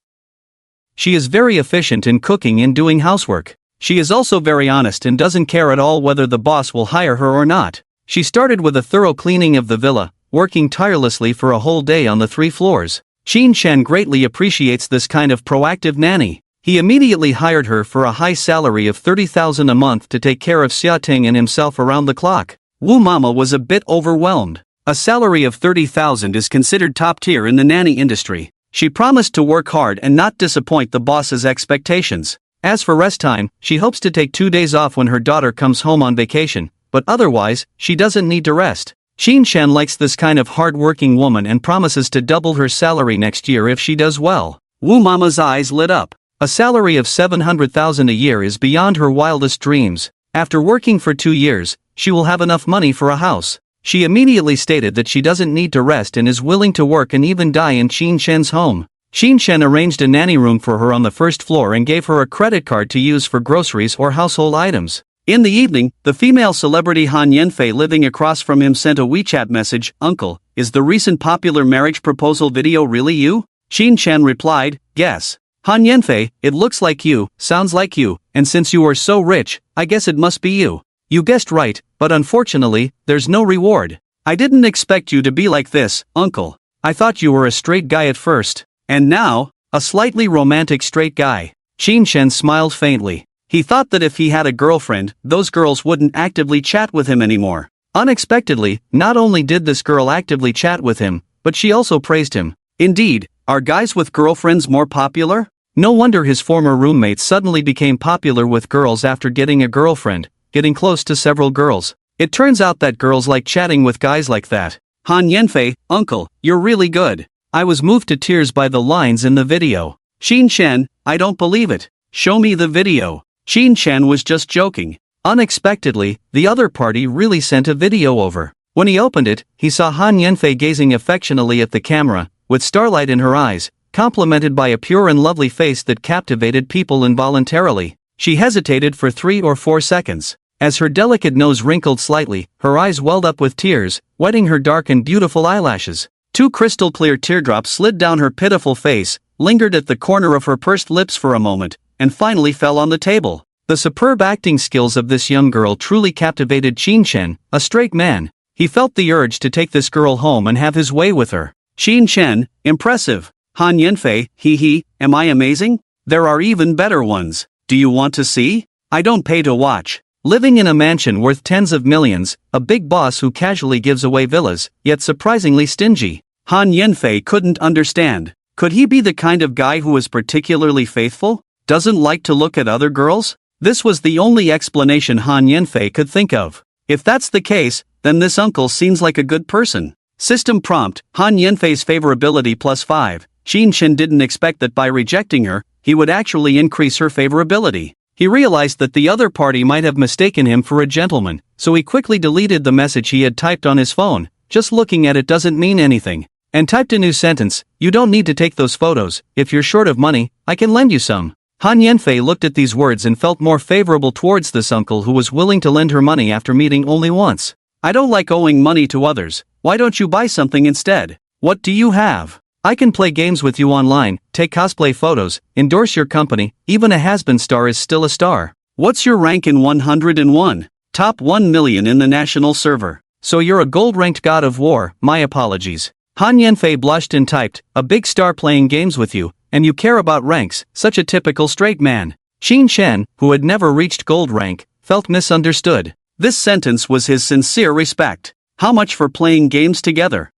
She is very efficient in cooking and doing housework. She is also very honest and doesn't care at all whether the boss will hire her or not. She started with a thorough cleaning of the villa, working tirelessly for a whole day on the 3 floors. Qin Shen greatly appreciates this kind of proactive nanny. He immediately hired her for a high salary of 30,000 a month to take care of Xia Ting and himself around the clock. Wu Mama was a bit overwhelmed. A salary of 30,000 is considered top tier in the nanny industry. She promised to work hard and not disappoint the boss's expectations. As for rest time, she hopes to take 2 days off when her daughter comes home on vacation, but otherwise, she doesn't need to rest. Qin Shen likes this kind of hard-working woman and promises to double her salary next year if she does well. Wu Mama's eyes lit up. A salary of 700,000 a year is beyond her wildest dreams. After working for 2 years, she will have enough money for a house. She immediately stated that she doesn't need to rest and is willing to work and even die in Qin Shen's home. Qin Shen arranged a nanny room for her on the 1st floor and gave her a credit card to use for groceries or household items. In the evening, the female celebrity Han Yanfei living across from him sent a WeChat message. "Uncle, is the recent popular marriage proposal video really you?" Qin Shen replied, "Yes." "Han Yanfei, it looks like you, sounds like you, and since you are so rich, I guess it must be you. You guessed right, but unfortunately, there's no reward. I didn't expect you to be like this, uncle. I thought you were a straight guy at first. And now, a slightly romantic straight guy." Qin Shen smiled faintly. He thought that if he had a girlfriend, those girls wouldn't actively chat with him anymore. Unexpectedly, not only did this girl actively chat with him, but she also praised him. Indeed, are guys with girlfriends more popular? No wonder his former roommate suddenly became popular with girls after getting a girlfriend, getting close to several girls. It turns out that girls like chatting with guys like that. "Han Yanfei, uncle, you're really good. I was moved to tears by the lines in the video." "Qin Shen, I don't believe it. Show me the video." Qin Shen was just joking. Unexpectedly, the other party really sent a video over. When he opened it, he saw Han Yanfei gazing affectionately at the camera, with starlight in her eyes, complemented by a pure and lovely face that captivated people involuntarily. She hesitated for 3 or 4 seconds. As her delicate nose wrinkled slightly, her eyes welled up with tears, wetting her dark and beautiful eyelashes. 2 crystal-clear teardrops slid down her pitiful face, lingered at the corner of her pursed lips for a moment, and finally fell on the table. The superb acting skills of this young girl truly captivated Qin Shen, a straight man. He felt the urge to take this girl home and have his way with her. Qin Shen, impressive. Han Yanfei, hee, am I amazing? There are even better ones. Do you want to see? I don't pay to watch. Living in a mansion worth tens of millions, a big boss who casually gives away villas, yet surprisingly stingy. Han Yanfei couldn't understand. Could he be the kind of guy who is particularly faithful? Doesn't like to look at other girls? This was the only explanation Han Yanfei could think of. If that's the case, then this uncle seems like a good person. System prompt, Han Yanfei's favorability +5. Qin Shen didn't expect that by rejecting her, he would actually increase her favorability. He realized that the other party might have mistaken him for a gentleman, so he quickly deleted the message he had typed on his phone. Just looking at it doesn't mean anything. And typed a new sentence, you don't need to take those photos, if you're short of money, I can lend you some. Han Yanfei looked at these words and felt more favorable towards this uncle who was willing to lend her money after meeting only once. I don't like owing money to others, why don't you buy something instead? What do you have? I can play games with you online, take cosplay photos, endorse your company, even a has-been star is still a star. What's your rank in 101? Top 1 million in the national server. So you're a gold-ranked god of war, my apologies. Han Yanfei blushed and typed, a big star playing games with you, and you care about ranks, such a typical straight man. Qin Shen, who had never reached gold rank, felt misunderstood. This sentence was his sincere respect. How much for playing games together?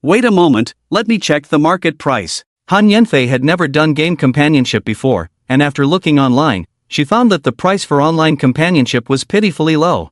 Wait a moment, let me check the market price. Han Yanfei had never done game companionship before, and after looking online, she found that the price for online companionship was pitifully low.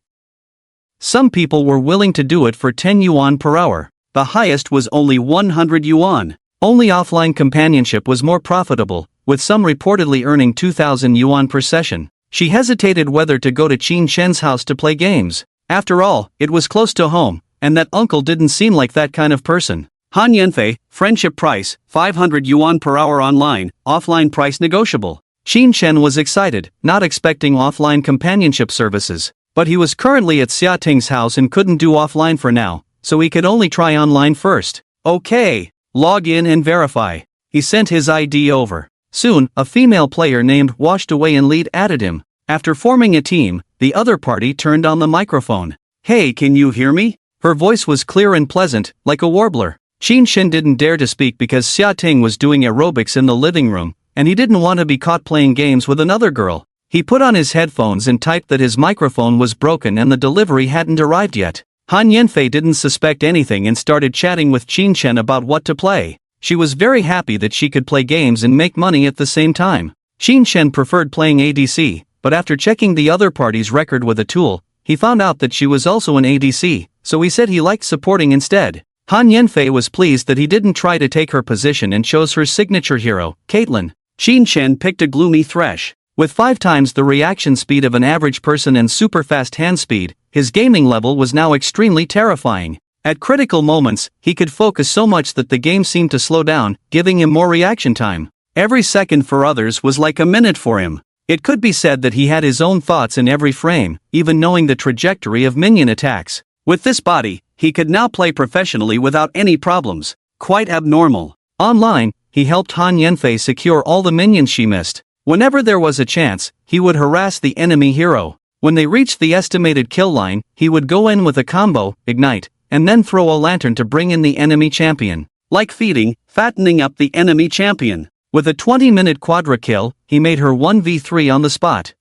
Some people were willing to do it for 10 yuan per hour. The highest was only 100 yuan. Only offline companionship was more profitable, with some reportedly earning 2,000 yuan per session. She hesitated whether to go to Qin Shen's house to play games. After all, it was close to home, and that uncle didn't seem like that kind of person. Han Yanfei, friendship price, 500 yuan per hour online, offline price negotiable. Qin Shen was excited, not expecting offline companionship services. But he was currently at Xia Ting's house and couldn't do offline for now, so he could only try online first. Okay, log in and verify. He sent his ID over. Soon, a female player named Washed Away and Lead added him. After forming a team, the other party turned on the microphone. Hey, can you hear me? Her voice was clear and pleasant, like a warbler. Qin Shen didn't dare to speak because Xia Ting was doing aerobics in the living room, and he didn't want to be caught playing games with another girl. He put on his headphones and typed that his microphone was broken and the delivery hadn't arrived yet. Han Yanfei didn't suspect anything and started chatting with Qin Shen about what to play. She was very happy that she could play games and make money at the same time. Qin Shen preferred playing ADC, but after checking the other party's record with a tool, he found out that she was also an ADC, so he said he liked supporting instead. Han Yanfei was pleased that he didn't try to take her position and chose her signature hero, Caitlyn. Qin Shen picked a gloomy Thresh. With 5 times the reaction speed of an average person and super fast hand speed, his gaming level was now extremely terrifying. At critical moments, he could focus so much that the game seemed to slow down, giving him more reaction time. Every second for others was like a minute for him. It could be said that he had his own thoughts in every frame, even knowing the trajectory of minion attacks. With this body, he could now play professionally without any problems. Quite abnormal. Online, he helped Han Yanfei secure all the minions she missed. Whenever there was a chance, he would harass the enemy hero. When they reached the estimated kill line, he would go in with a combo, ignite, and then throw a lantern to bring in the enemy champion. Like feeding, fattening up the enemy champion. With a 20-minute quadra kill, he made her 1v3 on the spot.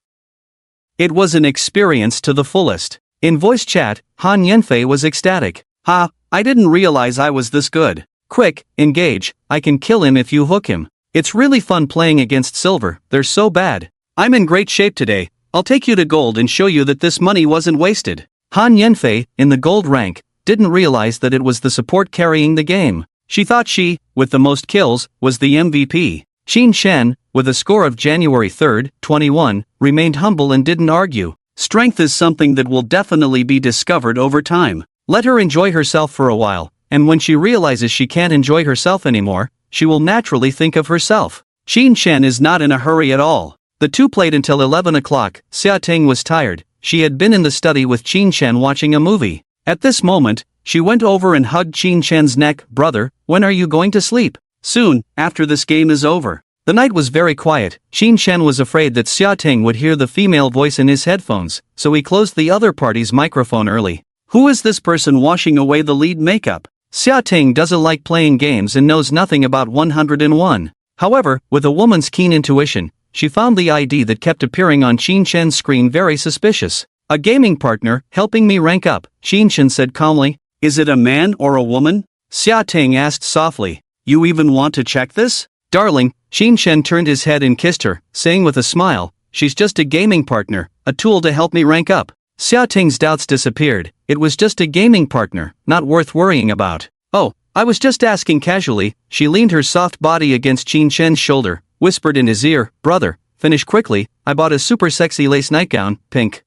It was an experience to the fullest. In voice chat, Han Yanfei was ecstatic. Ha, I didn't realize I was this good. Quick, engage, I can kill him if you hook him. It's really fun playing against silver, they're so bad. I'm in great shape today, I'll take you to gold and show you that this money wasn't wasted. Han Yanfei, in the gold rank, didn't realize that it was the support carrying the game. She thought she, with the most kills, was the MVP. Qin Shen, with a score of January 3, 21, remained humble and didn't argue. Strength is something that will definitely be discovered over time. Let her enjoy herself for a while, and when she realizes she can't enjoy herself anymore, she will naturally think of herself. Qin Shen is not in a hurry at all. The two played until 11 o'clock. Xia Ting was tired. She had been in the study with Qin Shen watching a movie. At this moment, she went over and hugged Qin Shen's neck. "Brother, when are you going to sleep?" "Soon, after this game is over." The night was very quiet. Qin Shen was afraid that Xia Ting would hear the female voice in his headphones, so he closed the other party's microphone early. Who is this person washing away the lead makeup? Xia Ting doesn't like playing games and knows nothing about 101. However, with a woman's keen intuition, she found the ID that kept appearing on Qin Shen's screen very suspicious. "A gaming partner, helping me rank up," Qin Shen said calmly. "Is it a man or a woman?" Xia Ting asked softly. "You even want to check this?" "Darling," Qin Shen turned his head and kissed her, saying with a smile, "She's just a gaming partner, a tool to help me rank up." Xia Ting's doubts disappeared. It was just a gaming partner, not worth worrying about. "Oh, I was just asking casually." She leaned her soft body against Qin Shen's shoulder, whispered in his ear, "Brother, finish quickly, I bought a super sexy lace nightgown, pink."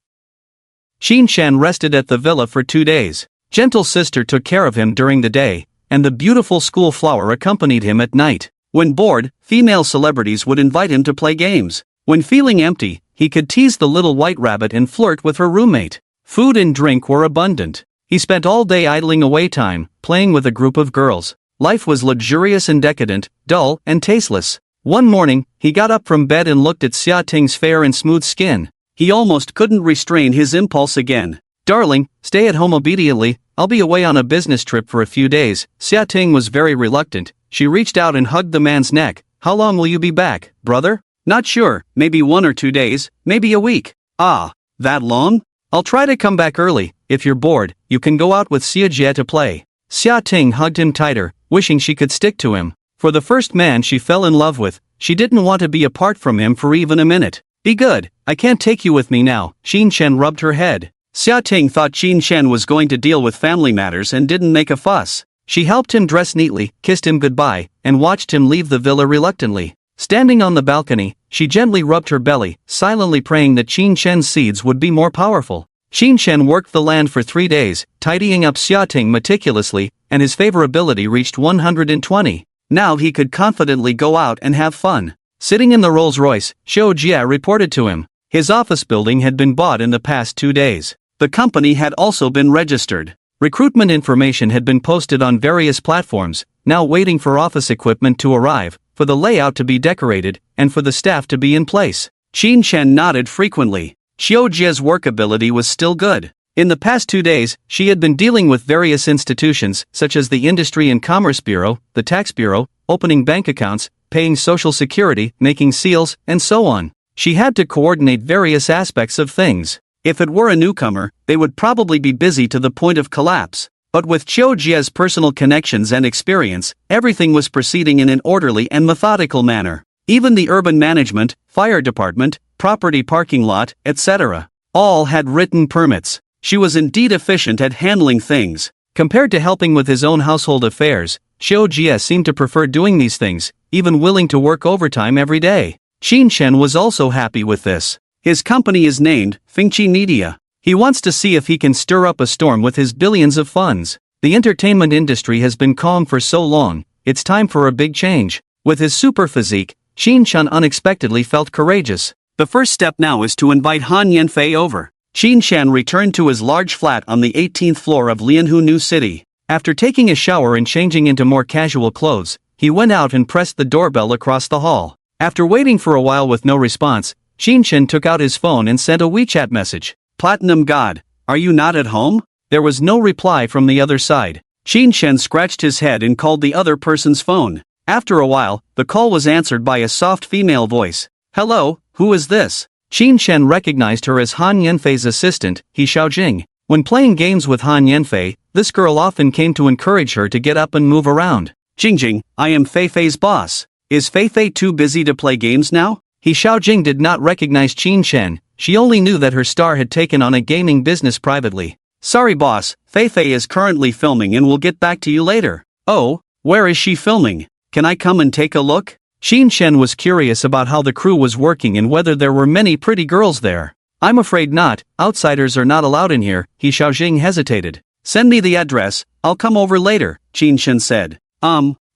Qin Shen rested at the villa for 2 days. Gentle sister took care of him during the day, and the beautiful school flower accompanied him at night. When bored, female celebrities would invite him to play games. When feeling empty, he could tease the little white rabbit and flirt with her roommate. Food and drink were abundant. He spent all day idling away time, playing with a group of girls. Life was luxurious and decadent, dull and tasteless. One morning, he got up from bed and looked at Xia Ting's fair and smooth skin. He almost couldn't restrain his impulse again. "Darling, stay at home obediently, I'll be away on a business trip for a few days." Xia Ting was very reluctant. She reached out and hugged the man's neck. "How long will you be back, brother?" "Not sure, maybe 1 or 2 days, maybe a week." "Ah, that long?" "I'll try to come back early. If you're bored, you can go out with Xia Jie to play." Xia Ting hugged him tighter, wishing she could stick to him. For the first man she fell in love with, she didn't want to be apart from him for even a minute. "Be good, I can't take you with me now." Qin Shen rubbed her head. Xia Ting thought Qin Shen was going to deal with family matters and didn't make a fuss. She helped him dress neatly, kissed him goodbye, and watched him leave the villa reluctantly. Standing on the balcony, she gently rubbed her belly, silently praying that Qin Shen's seeds would be more powerful. Qin Shen worked the land for 3 days, tidying up Xia Ting meticulously, and his favorability reached 120. Now he could confidently go out and have fun. Sitting in the Rolls-Royce, Xiao Jia reported to him. His office building had been bought in the past 2 days. The company had also been registered. Recruitment information had been posted on various platforms, now waiting for office equipment to arrive, for the layout to be decorated, and for the staff to be in place. Qin Shen nodded frequently. Xiao Jia's work ability was still good. In the past 2 days, she had been dealing with various institutions, such as the Industry and Commerce Bureau, the Tax Bureau, opening bank accounts, paying Social Security, making seals, and so on. She had to coordinate various aspects of things. If it were a newcomer, they would probably be busy to the point of collapse. But with Xiao Jia's personal connections and experience, everything was proceeding in an orderly and methodical manner. Even the urban management, fire department, property parking lot, etc. all had written permits. She was indeed efficient at handling things. Compared to helping with his own household affairs, Xiao Jia seemed to prefer doing these things, even willing to work overtime every day. Qin Shen was also happy with this. His company is named Fengqi Media. He wants to see if he can stir up a storm with his billions of funds. The entertainment industry has been calm for so long, it's time for a big change. With his super physique, Qin Shen unexpectedly felt courageous. The first step now is to invite Han Yanfei over. Qin Shen returned to his large flat on the 18th floor of Lianhu New City. After taking a shower and changing into more casual clothes, he went out and pressed the doorbell across the hall. After waiting for a while with no response, Qin Shen took out his phone and sent a WeChat message. "Platinum God, are you not at home?" There was no reply from the other side. Qin Shen scratched his head and called the other person's phone. After a while, the call was answered by a soft female voice. "Hello, who is this?" Qin Shen recognized her as Han Yanfei's assistant, He Xiaojing. When playing games with Han Yanfei, this girl often came to encourage her to get up and move around. "Jingjing, I am Fei Fei's boss. Is Fei Fei too busy to play games now?" He Xiaojing did not recognize Qin Shen. She only knew that her star had taken on a gaming business privately. "Sorry boss, Fei Fei is currently filming and will get back to you later." "Oh, where is she filming? Can I come and take a look?" Qin Shen was curious about how the crew was working and whether there were many pretty girls there. "I'm afraid not, outsiders are not allowed in here," He Xiaojing hesitated. Send me the address, I'll come over later, Qin Shen said.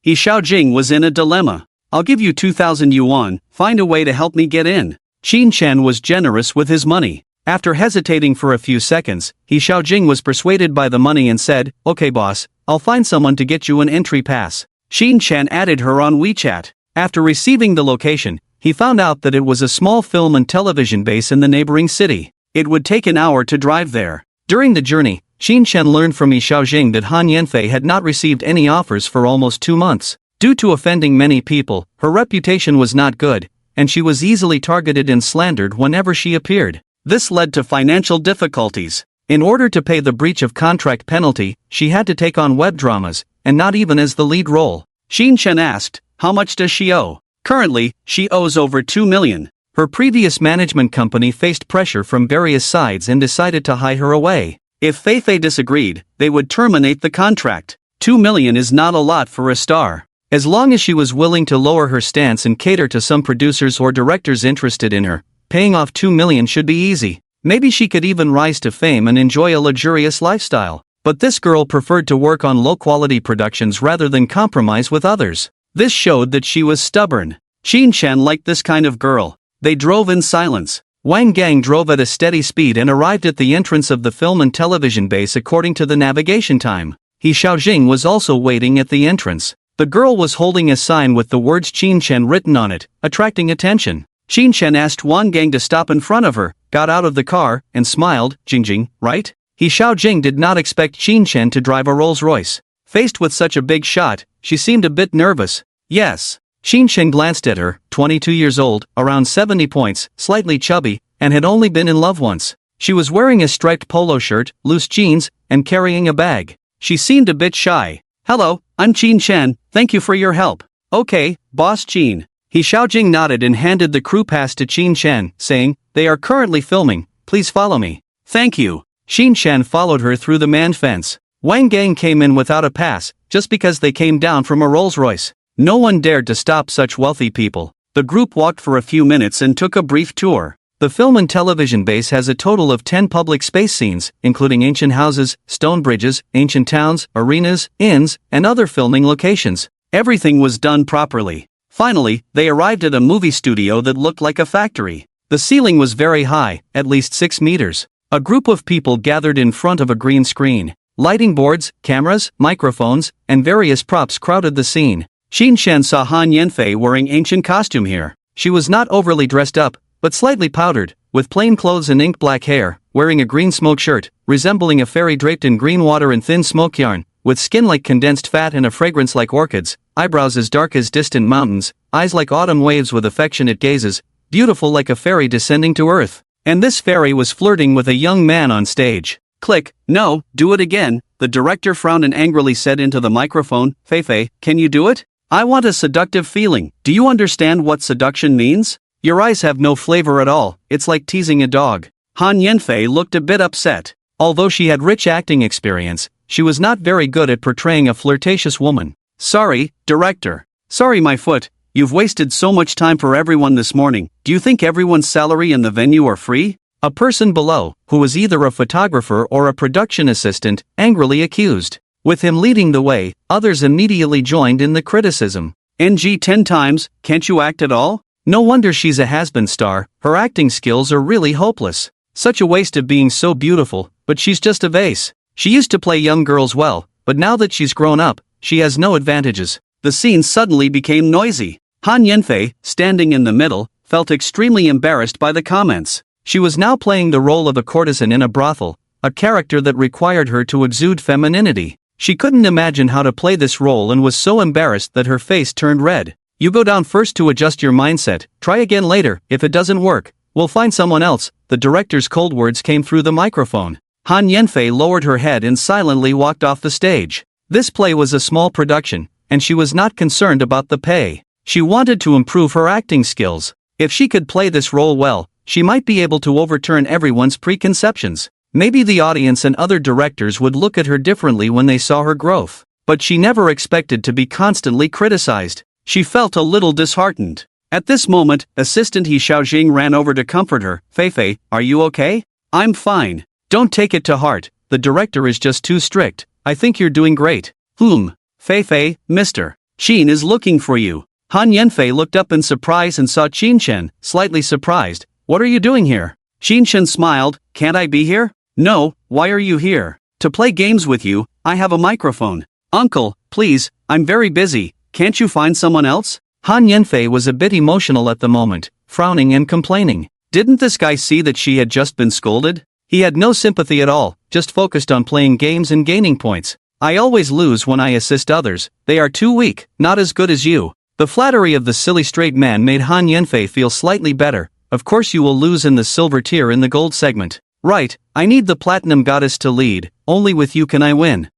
He Xiaojing was in a dilemma. I'll give you 2,000 yuan, find a way to help me get in. Qin Shen was generous with his money. After hesitating for a few seconds, He Xiaojing was persuaded by the money and said, "Okay boss, I'll find someone to get you an entry pass." Qin Shen added her on WeChat. After receiving the location, he found out that it was a small film and television base in the neighboring city. It would take an hour to drive there. During the journey, Qin Shen learned from He Xiaojing that Han Yanfei had not received any offers for almost 2 months. Due to offending many people, her reputation was not good, and she was easily targeted and slandered whenever she appeared. This led to financial difficulties. In order to pay the breach of contract penalty, she had to take on web dramas, and not even as the lead role. Qin Shen asked, "How much does she owe?" Currently, she owes over 2 million. Her previous management company faced pressure from various sides and decided to hire her away. If Feifei disagreed, they would terminate the contract. 2 million is not a lot for a star. As long as she was willing to lower her stance and cater to some producers or directors interested in her, paying off 2 million should be easy. Maybe she could even rise to fame and enjoy a luxurious lifestyle. But this girl preferred to work on low-quality productions rather than compromise with others. This showed that she was stubborn. Qin Shen liked this kind of girl. They drove in silence. Wang Gang drove at a steady speed and arrived at the entrance of the film and television base according to the navigation time. He Xiaojing was also waiting at the entrance. The girl was holding a sign with the words Qin Shen written on it, attracting attention. Qin Shen asked Wang Gang to stop in front of her, got out of the car, and smiled. "Jingjing, right?" He Xiaojing did not expect Qin Shen to drive a Rolls-Royce. Faced with such a big shot, she seemed a bit nervous. "Yes." Qin Shen glanced at her, 22 years old, around 70 points, slightly chubby, and had only been in love once. She was wearing a striped polo shirt, loose jeans, and carrying a bag. She seemed a bit shy. "Hello, I'm Qin Shen, thank you for your help." "Okay, boss Qin." He Xiaojing nodded and handed the crew pass to Qin Shen, saying, "They are currently filming, please follow me." "Thank you." Qin Shen followed her through the manned fence. Wang Gang came in without a pass, just because they came down from a Rolls-Royce. No one dared to stop such wealthy people. The group walked for a few minutes and took a brief tour. The film and television base has a total of 10 public space scenes, including ancient houses, stone bridges, ancient towns, arenas, inns, and other filming locations. Everything was done properly. Finally, they arrived at a movie studio that looked like a factory. The ceiling was very high, at least 6 meters. A group of people gathered in front of a green screen. Lighting boards, cameras, microphones, and various props crowded the scene. Qin Shen saw Han Yanfei wearing ancient costume here. She was not overly dressed up, but slightly powdered, with plain clothes and ink black hair, wearing a green smoke shirt, resembling a fairy draped in green water and thin smoke yarn, with skin like condensed fat and a fragrance like orchids, eyebrows as dark as distant mountains, eyes like autumn waves with affectionate gazes, beautiful like a fairy descending to earth. And this fairy was flirting with a young man on stage. Click. "No, do it again," the director frowned and angrily said into the microphone. "Feifei, can you do it? I want a seductive feeling. Do you understand what seduction means? Your eyes have no flavor at all, it's like teasing a dog." Han Yanfei looked a bit upset. Although she had rich acting experience, she was not very good at portraying a flirtatious woman. "Sorry, director. Sorry my foot, you've wasted so much time for everyone this morning. Do you think everyone's salary in the venue are free?" A person below, who was either a photographer or a production assistant, angrily accused. With him leading the way, others immediately joined in the criticism. "NG 10 times, can't you act at all? No wonder she's a has-been star, her acting skills are really hopeless. Such a waste of being so beautiful, but she's just a vase. She used to play young girls well, but now that she's grown up, she has no advantages." The scene suddenly became noisy. Han Yanfei, standing in the middle, felt extremely embarrassed by the comments. She was now playing the role of a courtesan in a brothel, a character that required her to exude femininity. She couldn't imagine how to play this role and was so embarrassed that her face turned red. "You go down first to adjust your mindset, try again later, if it doesn't work, we'll find someone else," the director's cold words came through the microphone. Han Yanfei lowered her head and silently walked off the stage. This play was a small production, and she was not concerned about the pay. She wanted to improve her acting skills. If she could play this role well, she might be able to overturn everyone's preconceptions. Maybe the audience and other directors would look at her differently when they saw her growth. But she never expected to be constantly criticized. She felt a little disheartened. At this moment, Assistant He Xiaojing ran over to comfort her. "Feifei, are you okay?" "I'm fine. Don't take it to heart, the director is just too strict. I think you're doing great. Fei, Mr. Qin is looking for you. Han Yanfei looked up in surprise and saw Qin Shen, slightly surprised. What are you doing here? Qin Shen smiled. Can't I be here? No, why are you here? To play games with you. I have a microphone. Uncle, please, I'm very busy. Can't you find someone else? Han Yanfei was a bit emotional at the moment, frowning and complaining. Didn't this guy see that she had just been scolded? He had no sympathy at all, just focused on playing games and gaining points. I always lose when I assist others. They are too weak, not as good as you. The flattery of the silly straight man made Han Yanfei feel slightly better. Of course you will lose in the silver tier in the gold segment. Right, I need the platinum goddess to lead. Only with you can I win.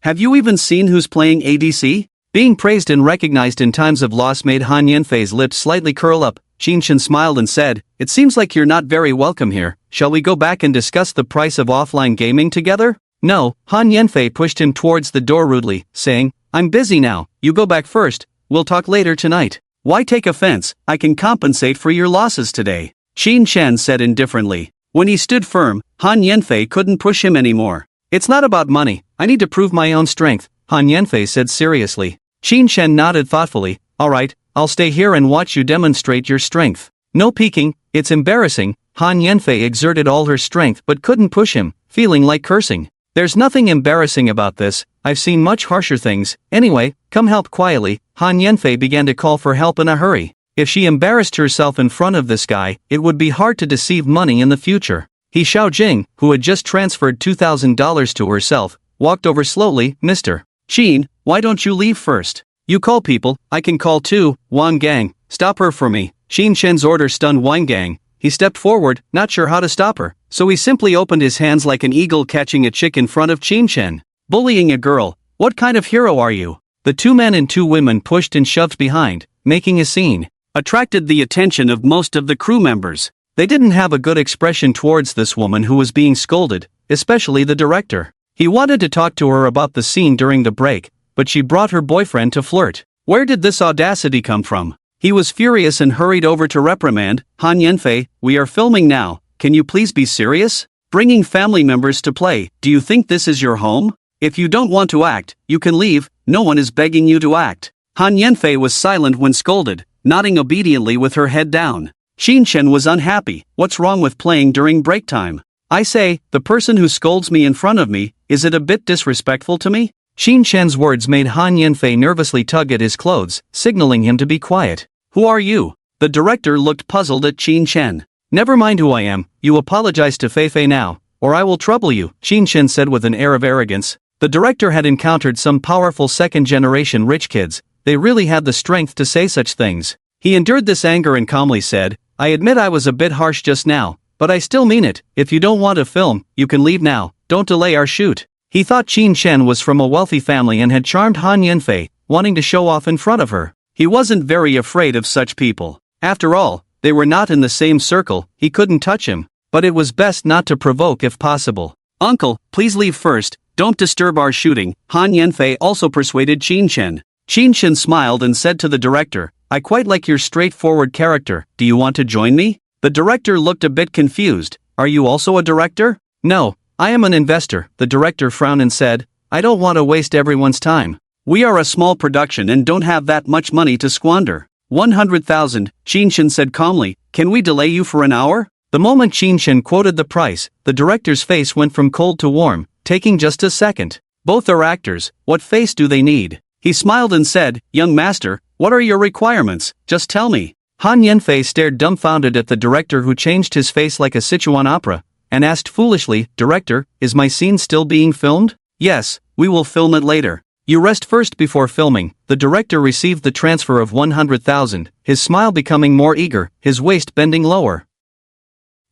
Have you even seen who's playing ADC? Being praised and recognized in times of loss made Han Yanfei's lips slightly curl up. Qin Shen smiled and said, It seems like you're not very welcome here. Shall we go back and discuss the price of offline gaming together? No, Han Yanfei pushed him towards the door rudely, saying, I'm busy now, you go back first, we'll talk later tonight. Why take offense? I can compensate for your losses today. Qin Shen said indifferently. When he stood firm, Han Yanfei couldn't push him anymore. It's not about money, I need to prove my own strength, Han Yanfei said seriously. Qin Shen nodded thoughtfully. Alright, I'll stay here and watch you demonstrate your strength. No peeking, it's embarrassing. Han Yanfei exerted all her strength but couldn't push him, feeling like cursing. There's nothing embarrassing about this, I've seen much harsher things. Anyway, come help quietly. Han Yanfei began to call for help in a hurry. If she embarrassed herself in front of this guy, it would be hard to deceive money in the future. He Xiaojing, who had just transferred $2,000 to herself, walked over slowly. Mr. Qin, why don't you leave first? You call people, I can call too. Wang Gang, stop her for me. Qin Shen's order stunned Wang Gang. He stepped forward, not sure how to stop her, so he simply opened his hands like an eagle catching a chick in front of Qin Shen. Bullying a girl, what kind of hero are you? The two men and two women pushed and shoved behind, making a scene. Attracted the attention of most of the crew members. They didn't have a good expression towards this woman who was being scolded, especially the director. He wanted to talk to her about the scene during the break, but she brought her boyfriend to flirt. Where did this audacity come from? He was furious and hurried over to reprimand. Han Yanfei, we are filming now, can you please be serious? Bringing family members to play, do you think this is your home? If you don't want to act, you can leave, no one is begging you to act. Han Yanfei was silent when scolded, nodding obediently with her head down. Qin Shen was unhappy. What's wrong with playing during break time? I say, the person who scolds me in front of me, is it a bit disrespectful to me? Qin Shen's words made Han Yanfei nervously tug at his clothes, signaling him to be quiet. Who are you? The director looked puzzled at Qin Shen. Never mind who I am, you apologize to Fei now, or I will trouble you, Qin Shen said with an air of arrogance. The director had encountered some powerful second-generation rich kids. They really had the strength to say such things. He endured this anger and calmly said, I admit I was a bit harsh just now, but I still mean it. If you don't want to film, you can leave now, don't delay our shoot. He thought Qin Shen was from a wealthy family and had charmed Han Yanfei, wanting to show off in front of her. He wasn't very afraid of such people. After all, they were not in the same circle, he couldn't touch him, but it was best not to provoke if possible. Uncle, please leave first, don't disturb our shooting, Han Yanfei also persuaded Qin Shen. Qin Shen smiled and said to the director, I quite like your straightforward character, do you want to join me? The director looked a bit confused. Are you also a director? No, I am an investor, the director frowned and said, I don't want to waste everyone's time. We are a small production and don't have that much money to squander. 100,000, Qin Shen said calmly, can we delay you for an hour? The moment Qin Shen quoted the price, the director's face went from cold to warm, taking just a second. Both are actors, what face do they need? He smiled and said, young master, what are your requirements, just tell me. Han Yanfei stared dumbfounded at the director who changed his face like a Sichuan opera, and asked foolishly, Director, is my scene still being filmed? Yes, we will film it later. You rest first before filming. The director received the transfer of 100,000, his smile becoming more eager, his waist bending lower.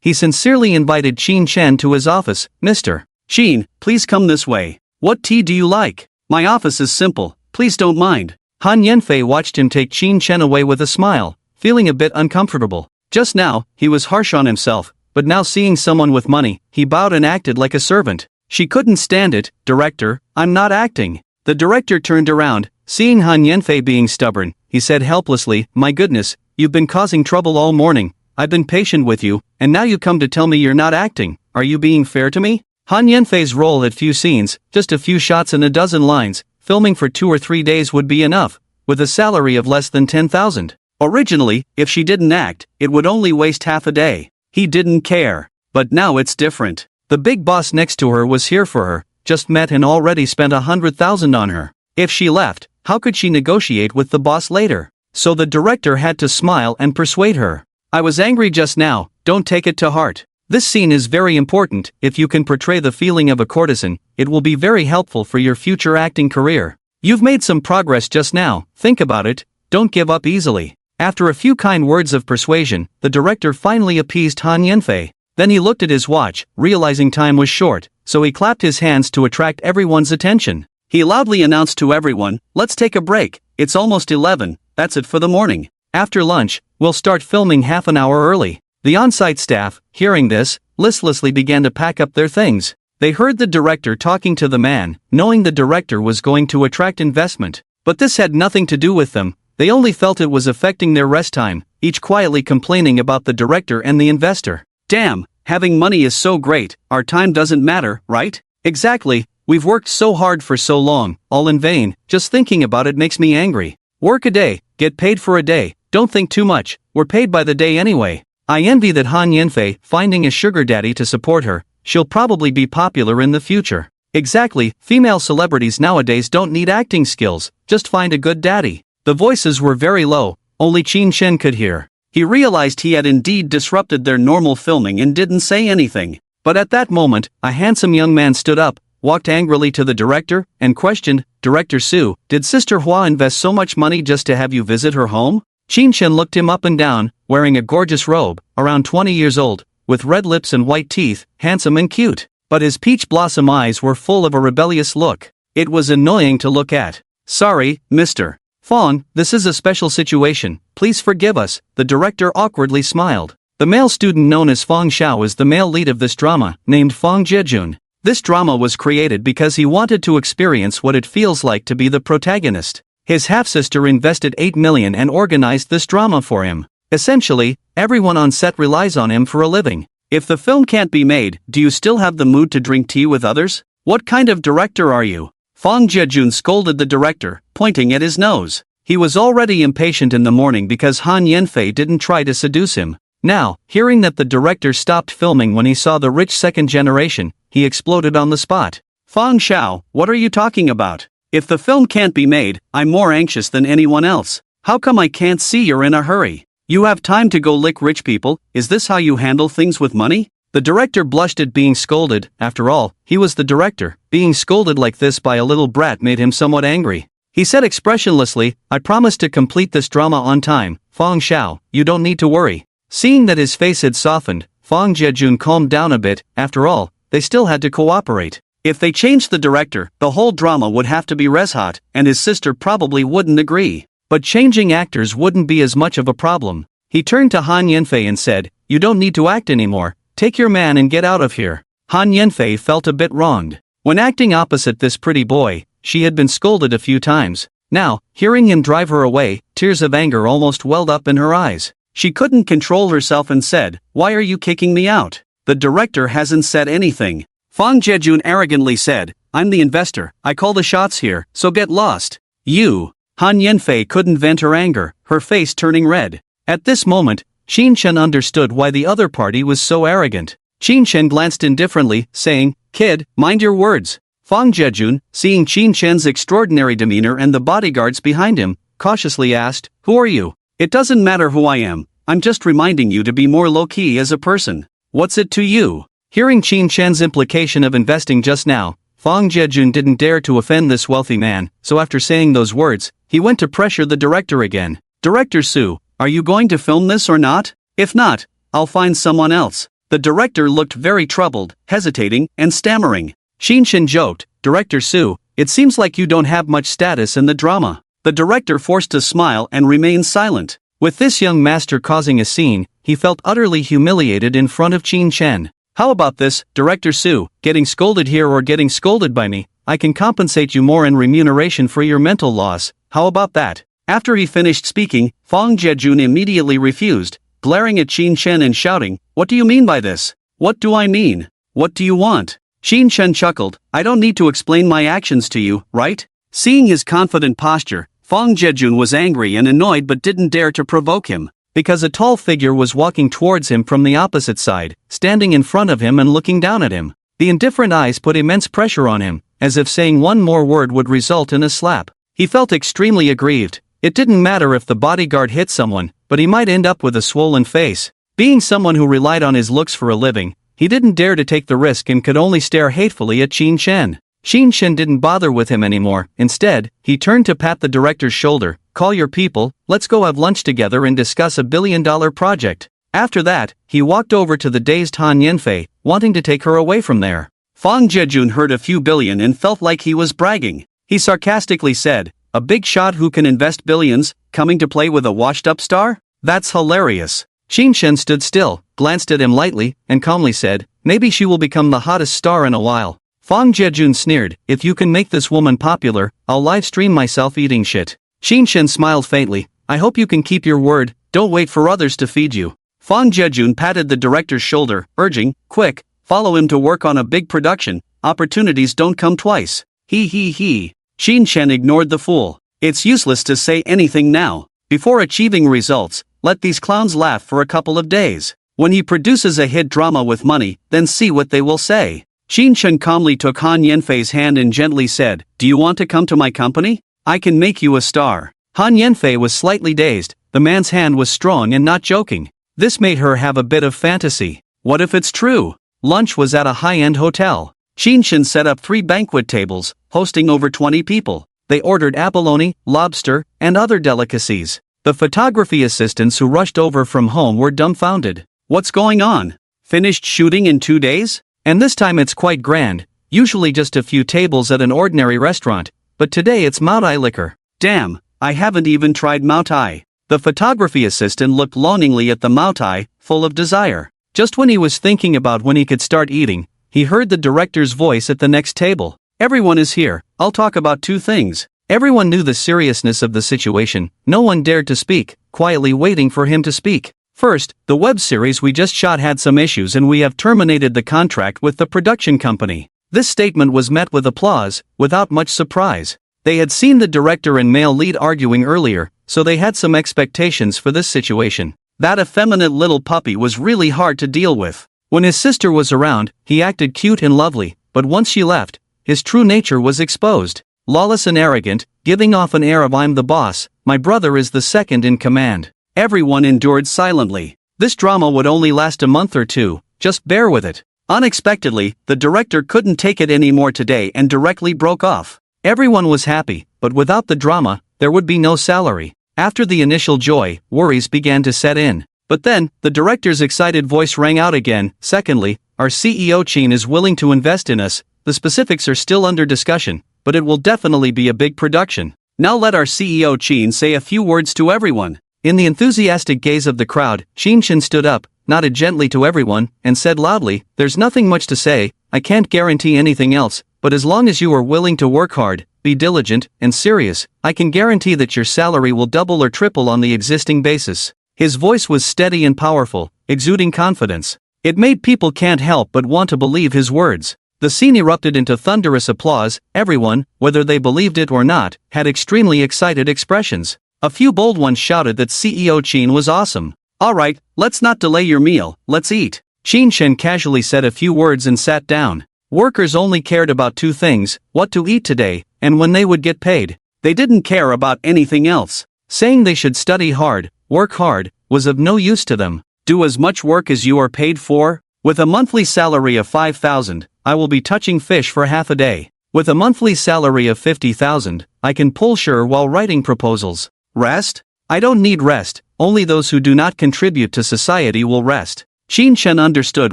He sincerely invited Qin Shen to his office. Mr. Qin, please come this way. What tea do you like? My office is simple, please don't mind. Han Yanfei watched him take Qin Shen away with a smile, feeling a bit uncomfortable. Just now, he was harsh on himself, but now seeing someone with money, he bowed and acted like a servant. She couldn't stand it. Director, I'm not acting. The director turned around, seeing Han Yanfei being stubborn, he said helplessly, my goodness, you've been causing trouble all morning, I've been patient with you, and now you come to tell me you're not acting, are you being fair to me? Han Yanfei's role had few scenes, just a few shots and a dozen lines. Filming for 2 or 3 days would be enough, with a salary of less than 10,000. Originally, if she didn't act, it would only waste half a day. He didn't care. But now it's different. The big boss next to her was here for her, just met and already spent 100,000 on her. If she left, how could she negotiate with the boss later? So the director had to smile and persuade her. I was angry just now, don't take it to heart. This scene is very important. If you can portray the feeling of a courtesan, it will be very helpful for your future acting career. You've made some progress just now, think about it, don't give up easily. After a few kind words of persuasion, the director finally appeased Han Yanfei. Then he looked at his watch, realizing time was short, so he clapped his hands to attract everyone's attention. He loudly announced to everyone, let's take a break, it's almost 11, that's it for the morning. After lunch, we'll start filming half an hour early. The on-site staff, hearing this, listlessly began to pack up their things. They heard the director talking to the man, knowing the director was going to attract investment. But this had nothing to do with them, they only felt it was affecting their rest time, each quietly complaining about the director and the investor. Damn, having money is so great, our time doesn't matter, right? Exactly, we've worked so hard for so long, all in vain, just thinking about it makes me angry. Work a day, get paid for a day, don't think too much, we're paid by the day anyway. I envy that Han Yanfei, finding a sugar daddy to support her, she'll probably be popular in the future. Exactly, female celebrities nowadays don't need acting skills, just find a good daddy. The voices were very low, only Qin Shen could hear. He realized he had indeed disrupted their normal filming and didn't say anything. But at that moment, a handsome young man stood up, walked angrily to the director, and questioned, Director Su, did Sister Hua invest so much money just to have you visit her home? Qin Shen looked him up and down, wearing a gorgeous robe, around 20 years old, with red lips and white teeth, handsome and cute. But his peach blossom eyes were full of a rebellious look. It was annoying to look at. Sorry, Mr. Fong, this is a special situation, please forgive us, the director awkwardly smiled. The male student known as Fong Xiao is the male lead of this drama, named Fong Jejun. This drama was created because he wanted to experience what it feels like to be the protagonist. His half-sister invested 8 million and organized this drama for him. Essentially, everyone on set relies on him for a living. If the film can't be made, do you still have the mood to drink tea with others? What kind of director are you? Fong Jejun scolded the director, pointing at his nose. He was already impatient in the morning because Han Yanfei didn't try to seduce him. Now, hearing that the director stopped filming when he saw the rich second generation, he exploded on the spot. Fong Xiao, what are you talking about? If the film can't be made, I'm more anxious than anyone else. How come I can't see you're in a hurry? You have time to go lick rich people, is this how you handle things with money? The director blushed at being scolded, after all, he was the director. Being scolded like this by a little brat made him somewhat angry. He said expressionlessly, I promise to complete this drama on time, Fong Xiao, you don't need to worry. Seeing that his face had softened, Fong Jejun calmed down a bit, after all, they still had to cooperate. If they changed the director, the whole drama would have to be res hot, and his sister probably wouldn't agree. But changing actors wouldn't be as much of a problem. He turned to Han Yanfei and said, you don't need to act anymore, take your man and get out of here. Han Yanfei felt a bit wronged. When acting opposite this pretty boy, she had been scolded a few times. Now, hearing him drive her away, tears of anger almost welled up in her eyes. She couldn't control herself and said, why are you kicking me out? The director hasn't said anything. Fong Jejun arrogantly said, I'm the investor, I call the shots here, so get lost. You. Han Yanfei couldn't vent her anger, her face turning red. At this moment, Qin Shen understood why the other party was so arrogant. Qin Shen glanced indifferently, saying, kid, mind your words. Fong Jejun, seeing Qin Shen's extraordinary demeanor and the bodyguards behind him, cautiously asked, who are you? It doesn't matter who I am, I'm just reminding you to be more low-key as a person. What's it to you? Hearing Qin Shen's implication of investing just now, Fong Jejun didn't dare to offend this wealthy man, so after saying those words, he went to pressure the director again. Director Su, are you going to film this or not? If not, I'll find someone else. The director looked very troubled, hesitating, and stammering. Qin Shen joked, Director Su, it seems like you don't have much status in the drama. The director forced a smile and remained silent. With this young master causing a scene, he felt utterly humiliated in front of Qin Shen. How about this, Director Su, getting scolded here or getting scolded by me, I can compensate you more in remuneration for your mental loss, how about that? After he finished speaking, Fong Jejun immediately refused, glaring at Qin Shen and shouting, what do you mean by this? What do I mean? What do you want? Qin Shen chuckled, I don't need to explain my actions to you, right? Seeing his confident posture, Fang Jejun was angry and annoyed but didn't dare to provoke him. Because a tall figure was walking towards him from the opposite side, standing in front of him and looking down at him. The indifferent eyes put immense pressure on him, as if saying one more word would result in a slap. He felt extremely aggrieved. It didn't matter if the bodyguard hit someone, but he might end up with a swollen face. Being someone who relied on his looks for a living, he didn't dare to take the risk and could only stare hatefully at Qin Shen. Qin Shen didn't bother with him anymore. Instead, he turned to pat the director's shoulder. Call your people, let's go have lunch together and discuss a billion-dollar project. After that, he walked over to the dazed Han Yanfei, wanting to take her away from there. Fang Jejun heard a few billion and felt like he was bragging. He sarcastically said, a big shot who can invest billions, coming to play with a washed-up star? That's hilarious. Qin Shen stood still, glanced at him lightly, and calmly said, maybe she will become the hottest star in a while. Fang Jejun sneered, if you can make this woman popular, I'll live-stream myself eating shit. Qin Shen smiled faintly, I hope you can keep your word, don't wait for others to feed you. Fang Jejun patted the director's shoulder, urging, quick, follow him to work on a big production, opportunities don't come twice. He. Qin Shen ignored the fool. It's useless to say anything now. Before achieving results, let these clowns laugh for a couple of days. When he produces a hit drama with money, then see what they will say. Qin Shen calmly took Han Yanfei's hand and gently said, do you want to come to my company? I can make you a star. Han Yanfei was slightly dazed. The man's hand was strong and not joking. This made her have a bit of fantasy. What if it's true? Lunch was at a high-end hotel. Qin Shen set up 3 banquet tables, hosting over 20 people. They ordered abalone, lobster, and other delicacies. The photography assistants who rushed over from home were dumbfounded. What's going on? Finished shooting in 2 days? And this time it's quite grand, usually just a few tables at an ordinary restaurant, but today it's Maotai liquor. Damn, I haven't even tried Maotai. The photography assistant looked longingly at the Maotai, full of desire. Just when he was thinking about when he could start eating, he heard the director's voice at the next table. Everyone is here, I'll talk about 2 things. Everyone knew the seriousness of the situation, no one dared to speak, quietly waiting for him to speak. First, the web series we just shot had some issues and we have terminated the contract with the production company. This statement was met with applause, without much surprise. They had seen the director and male lead arguing earlier, so they had some expectations for this situation. That effeminate little puppy was really hard to deal with. When his sister was around, he acted cute and lovely, but once she left, his true nature was exposed. Lawless and arrogant, giving off an air of I'm the boss, my brother is the second in command. Everyone endured silently. This drama would only last a month or 2, just bear with it. Unexpectedly, the director couldn't take it anymore today and directly broke off. Everyone was happy, but without the drama, there would be no salary. After the initial joy, worries began to set in. But then, the director's excited voice rang out again. Secondly, our CEO Qin is willing to invest in us. The specifics are still under discussion, but it will definitely be a big production. Now let our CEO Qin say a few words to everyone. In the enthusiastic gaze of the crowd, Qin Shen stood up, nodded gently to everyone, and said loudly, there's nothing much to say, I can't guarantee anything else, but as long as you are willing to work hard, be diligent, and serious, I can guarantee that your salary will double or triple on the existing basis. His voice was steady and powerful, exuding confidence. It made people can't help but want to believe his words. The scene erupted into thunderous applause. Everyone, whether they believed it or not, had extremely excited expressions. A few bold ones shouted that CEO Qin was awesome. Alright, let's not delay your meal, let's eat. Qin Shen casually said a few words and sat down. Workers only cared about 2 things, what to eat today, and when they would get paid. They didn't care about anything else. Saying they should study hard, work hard, was of no use to them. Do as much work as you are paid for? With a monthly salary of 5,000, I will be touching fish for half a day. With a monthly salary of 50,000, I can pull sure while writing proposals. Rest? I don't need rest, only those who do not contribute to society will rest. Qin Shen understood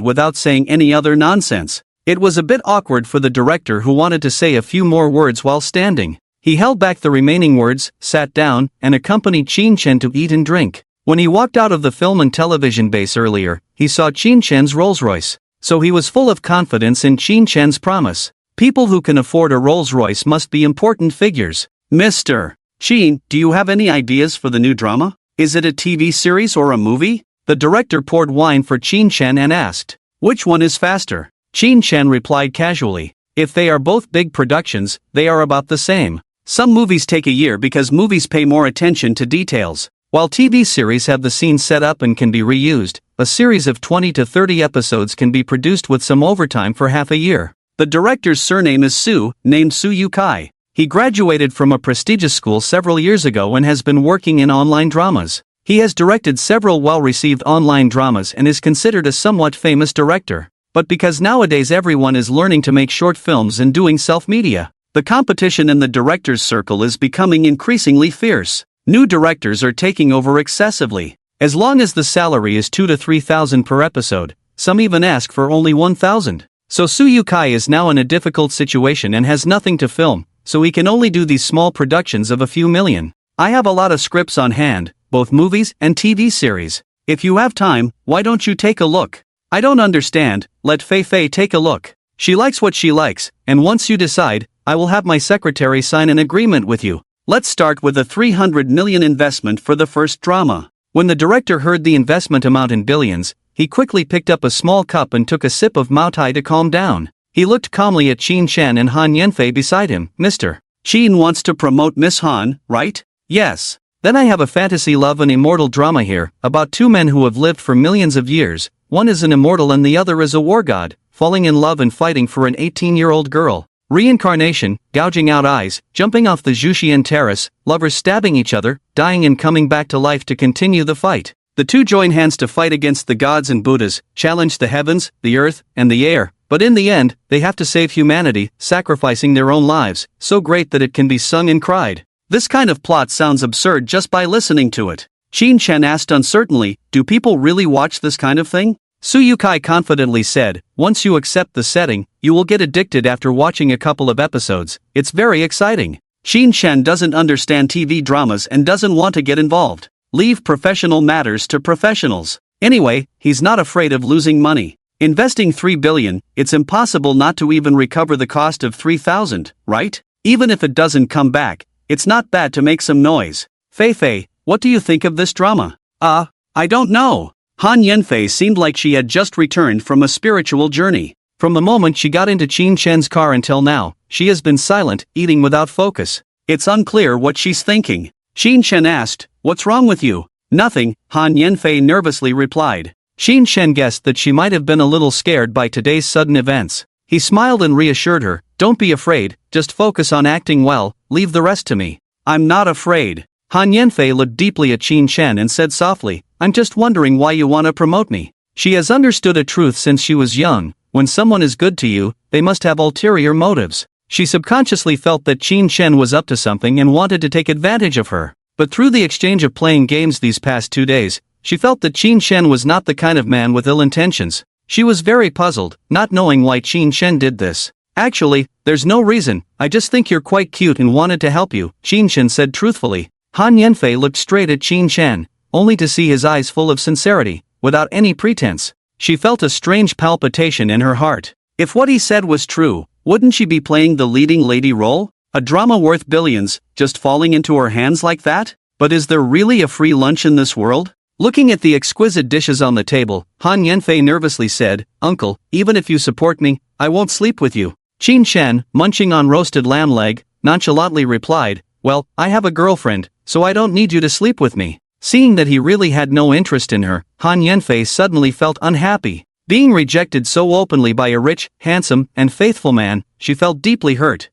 without saying any other nonsense. It was a bit awkward for the director who wanted to say a few more words while standing. He held back the remaining words, sat down, and accompanied Qin Shen to eat and drink. When he walked out of the film and television base earlier, he saw Qin Shen's Rolls-Royce. So he was full of confidence in Qin Shen's promise. People who can afford a Rolls-Royce must be important figures. Mr. Qin, do you have any ideas for the new drama? Is it a TV series or a movie? The director poured wine for Qin Shen and asked, which one is faster? Qin Chen replied casually. If they are both big productions, they are about the same. Some movies take a year because movies pay more attention to details. While TV series have the scenes set up and can be reused, a series of 20 to 30 episodes can be produced with some overtime for half a year. The director's surname is Su, named Su Yukai. He graduated from a prestigious school several years ago and has been working in online dramas. He has directed several well-received online dramas and is considered a somewhat famous director. But because nowadays everyone is learning to make short films and doing self-media, the competition in the director's circle is becoming increasingly fierce. New directors are taking over excessively. As long as the salary is 2 to 3,000 per episode, some even ask for only 1,000. So Su Yukai is now in a difficult situation and has nothing to film, so he can only do these small productions of a few million. I have a lot of scripts on hand, both movies and TV series. If you have time, why don't you take a look? I don't understand, let Fei Fei take a look. She likes what she likes, and once you decide, I will have my secretary sign an agreement with you. Let's start with a 300 million investment for the first drama. When the director heard the investment amount in billions, he quickly picked up a small cup and took a sip of Mao Tai to calm down. He looked calmly at Qin Chen and Han Yanfei beside him. Mr. Qin wants to promote Miss Han, right? Yes. Then I have a fantasy love and immortal drama here, about two men who have lived for millions of years. One is an immortal and the other is a war god, falling in love and fighting for an 18-year-old girl. Reincarnation, gouging out eyes, jumping off the Zhuxian terrace, lovers stabbing each other, dying and coming back to life to continue the fight. The two join hands to fight against the gods and Buddhas, challenge the heavens, the earth, and the air, but in the end, they have to save humanity, sacrificing their own lives, so great that it can be sung and cried. This kind of plot sounds absurd just by listening to it. Qin Chen asked uncertainly, do people really watch this kind of thing? Su Yukai confidently said, once you accept the setting, you will get addicted after watching a couple of episodes. It's very exciting. Qin Chen doesn't understand TV dramas and doesn't want to get involved. Leave professional matters to professionals. Anyway, he's not afraid of losing money. Investing 3 billion, it's impossible not to even recover the cost of 3,000, right? Even if it doesn't come back, it's not bad to make some noise. Fei Fei, what do you think of this drama? I don't know. Han Yanfei seemed like she had just returned from a spiritual journey. From the moment she got into Qin Chen's car until now, she has been silent, eating without focus. It's unclear what she's thinking. Qin Chen asked, what's wrong with you? Nothing, Han Yanfei nervously replied. Qin Chen guessed that she might have been a little scared by today's sudden events. He smiled and reassured her, don't be afraid, just focus on acting well, leave the rest to me. I'm not afraid. Han Yanfei looked deeply at Qin Chen and said softly, I'm just wondering why you want to promote me. She has understood a truth since she was young, when someone is good to you, they must have ulterior motives. She subconsciously felt that Qin Chen was up to something and wanted to take advantage of her. But through the exchange of playing games these past 2 days, she felt that Qin Chen was not the kind of man with ill intentions. She was very puzzled, not knowing why Qin Chen did this. Actually, there's no reason, I just think you're quite cute and wanted to help you, Qin Chen said truthfully. Han Yanfei looked straight at Qin Chen, only to see his eyes full of sincerity, without any pretense. She felt a strange palpitation in her heart. If what he said was true, wouldn't she be playing the leading lady role? A drama worth billions, just falling into her hands like that? But is there really a free lunch in this world? Looking at the exquisite dishes on the table, Han Yanfei nervously said, Uncle, even if you support me, I won't sleep with you. Qin Chen, munching on roasted lamb leg, nonchalantly replied, well, I have a girlfriend, so I don't need you to sleep with me. Seeing that he really had no interest in her, Han Yanfei suddenly felt unhappy. Being rejected so openly by a rich, handsome, and faithful man, she felt deeply hurt.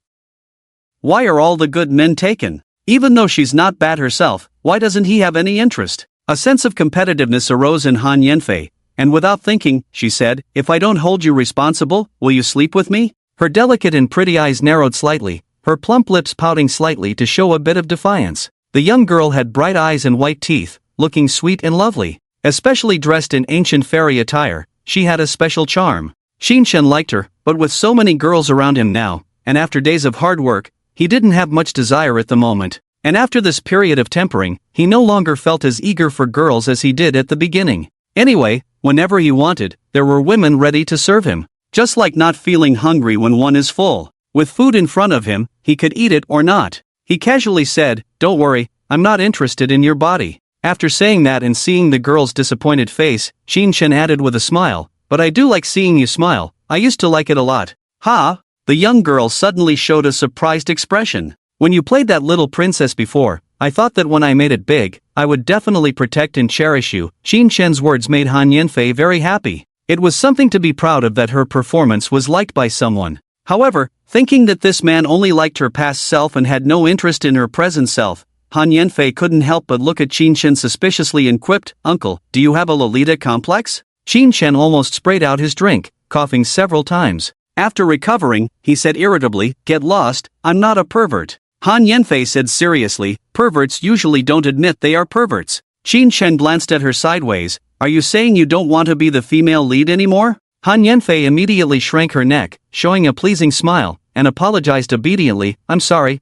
Why are all the good men taken? Even though she's not bad herself, why doesn't he have any interest? A sense of competitiveness arose in Han Yanfei, and without thinking, she said, if I don't hold you responsible, will you sleep with me? Her delicate and pretty eyes narrowed slightly, her plump lips pouting slightly to show a bit of defiance. The young girl had bright eyes and white teeth, looking sweet and lovely. Especially dressed in ancient fairy attire, she had a special charm. Qin Chen liked her, but with so many girls around him now, and after days of hard work, he didn't have much desire at the moment. And after this period of tempering, he no longer felt as eager for girls as he did at the beginning. Anyway, whenever he wanted, there were women ready to serve him. Just like not feeling hungry when one is full. With food in front of him, he could eat it or not. He casually said, don't worry, I'm not interested in your body. After saying that and seeing the girl's disappointed face, Qin Chen added with a smile, but I do like seeing you smile, I used to like it a lot. Ha! The young girl suddenly showed a surprised expression. When you played that little princess before, I thought that when I made it big, I would definitely protect and cherish you. Qin Shen's words made Han Yanfei very happy. It was something to be proud of that her performance was liked by someone. However, thinking that this man only liked her past self and had no interest in her present self, Han Yanfei couldn't help but look at Qin Shen suspiciously and quipped, "Uncle, do you have a Lolita complex?" Qin Shen almost sprayed out his drink, coughing several times. After recovering, he said irritably, "Get lost, I'm not a pervert." Han Yanfei said seriously, "Perverts usually don't admit they are perverts." Qin Shen glanced at her sideways, "Are you saying you don't want to be the female lead anymore?" Han Yanfei immediately shrank her neck, showing a pleasing smile, and apologized obediently, I'm sorry,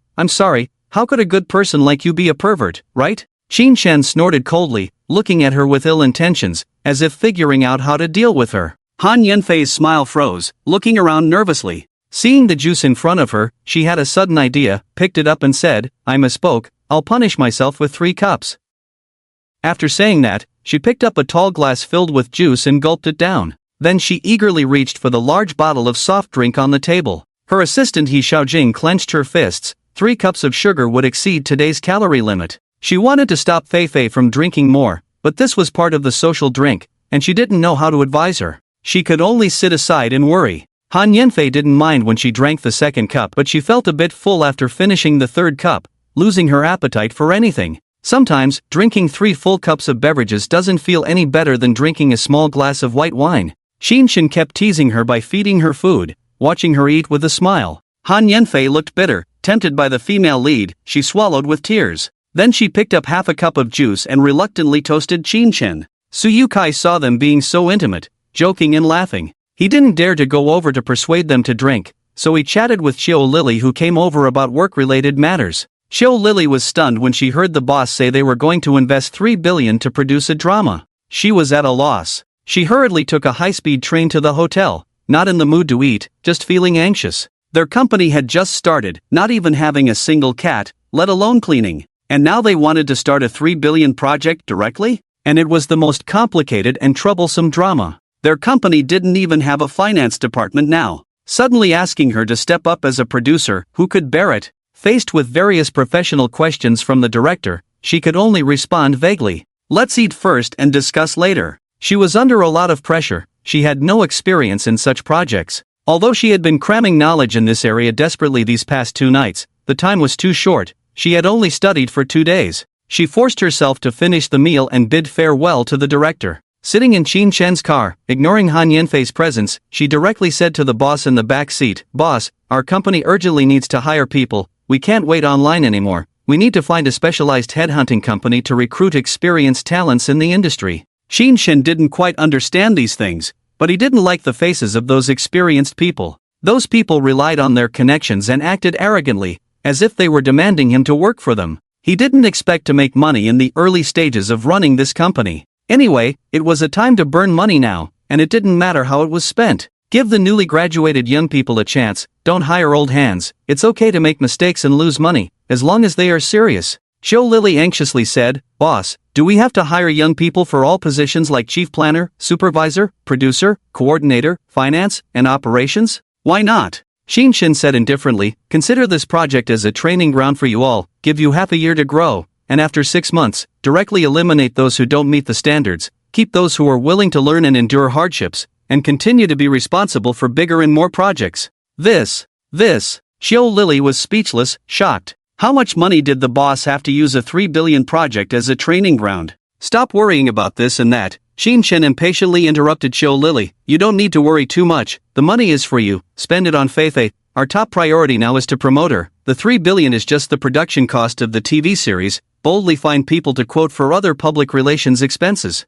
how could a good person like you be a pervert, right?" Qin Shen snorted coldly, looking at her with ill intentions, as if figuring out how to deal with her. Han Yanfei's smile froze, looking around nervously. Seeing the juice in front of her, she had a sudden idea, picked it up and said, "I misspoke, I'll punish myself with 3 cups." After saying that, she picked up a tall glass filled with juice and gulped it down. Then she eagerly reached for the large bottle of soft drink on the table. Her assistant He Xiaojing clenched her fists. 3 cups of sugar would exceed today's calorie limit. She wanted to stop Fei Fei from drinking more, but this was part of the social drink, and she didn't know how to advise her. She could only sit aside and worry. Han Yanfei didn't mind when she drank the 2nd cup, but she felt a bit full after finishing the 3rd cup, losing her appetite for anything. Sometimes, drinking 3 full cups of beverages doesn't feel any better than drinking a small glass of white wine. Qin Shen kept teasing her by feeding her food, watching her eat with a smile. Han Yanfei looked bitter, tempted by the female lead. She swallowed with tears. Then she picked up half a cup of juice and reluctantly toasted Qin Shen. Su Yukai saw them being so intimate, joking and laughing. He didn't dare to go over to persuade them to drink, so he chatted with Xiao Lily, who came over about work-related matters. Xiao Lily was stunned when she heard the boss say they were going to invest 3 billion to produce a drama. She was at a loss. She hurriedly took a high-speed train to the hotel, not in the mood to eat, just feeling anxious. Their company had just started, not even having a single cat, let alone cleaning. And now they wanted to start a 3 billion project directly? And it was the most complicated and troublesome drama. Their company didn't even have a finance department now. Suddenly asking her to step up as a producer, who could bear it? Faced with various professional questions from the director, she could only respond vaguely. "Let's eat first and discuss later." She was under a lot of pressure. She had no experience in such projects. Although she had been cramming knowledge in this area desperately these past 2 nights, the time was too short. She had only studied for 2 days. She forced herself to finish the meal and bid farewell to the director. Sitting in Qin Shen's car, ignoring Han Yanfei's presence, she directly said to the boss in the back seat, "Boss, our company urgently needs to hire people. We can't wait online anymore. We need to find a specialized headhunting company to recruit experienced talents in the industry." Qin Shen didn't quite understand these things, but he didn't like the faces of those experienced people. Those people relied on their connections and acted arrogantly, as if they were demanding him to work for them. He didn't expect to make money in the early stages of running this company. Anyway, it was a time to burn money now, and it didn't matter how it was spent. Give the newly graduated young people a chance, don't hire old hands. It's okay to make mistakes and lose money, as long as they are serious. Xiao Lily anxiously said, "Boss, do we have to hire young people for all positions like chief planner, supervisor, producer, coordinator, finance, and operations?" "Why not?" Qin Shen said indifferently, "Consider this project as a training ground for you all, give you half a year to grow, and after 6 months, directly eliminate those who don't meet the standards, keep those who are willing to learn and endure hardships, and continue to be responsible for bigger and more projects." This. Xiao Lily was speechless, shocked. How much money did the boss have to use a 3 billion project as a training ground? "Stop worrying about this and that," Qin Shen impatiently interrupted Xiao Lily. "You don't need to worry too much, the money is for you, spend it on Fei Fei. Our top priority now is to promote her. The 3 billion is just the production cost of the TV series, boldly find people to quote for other public relations expenses."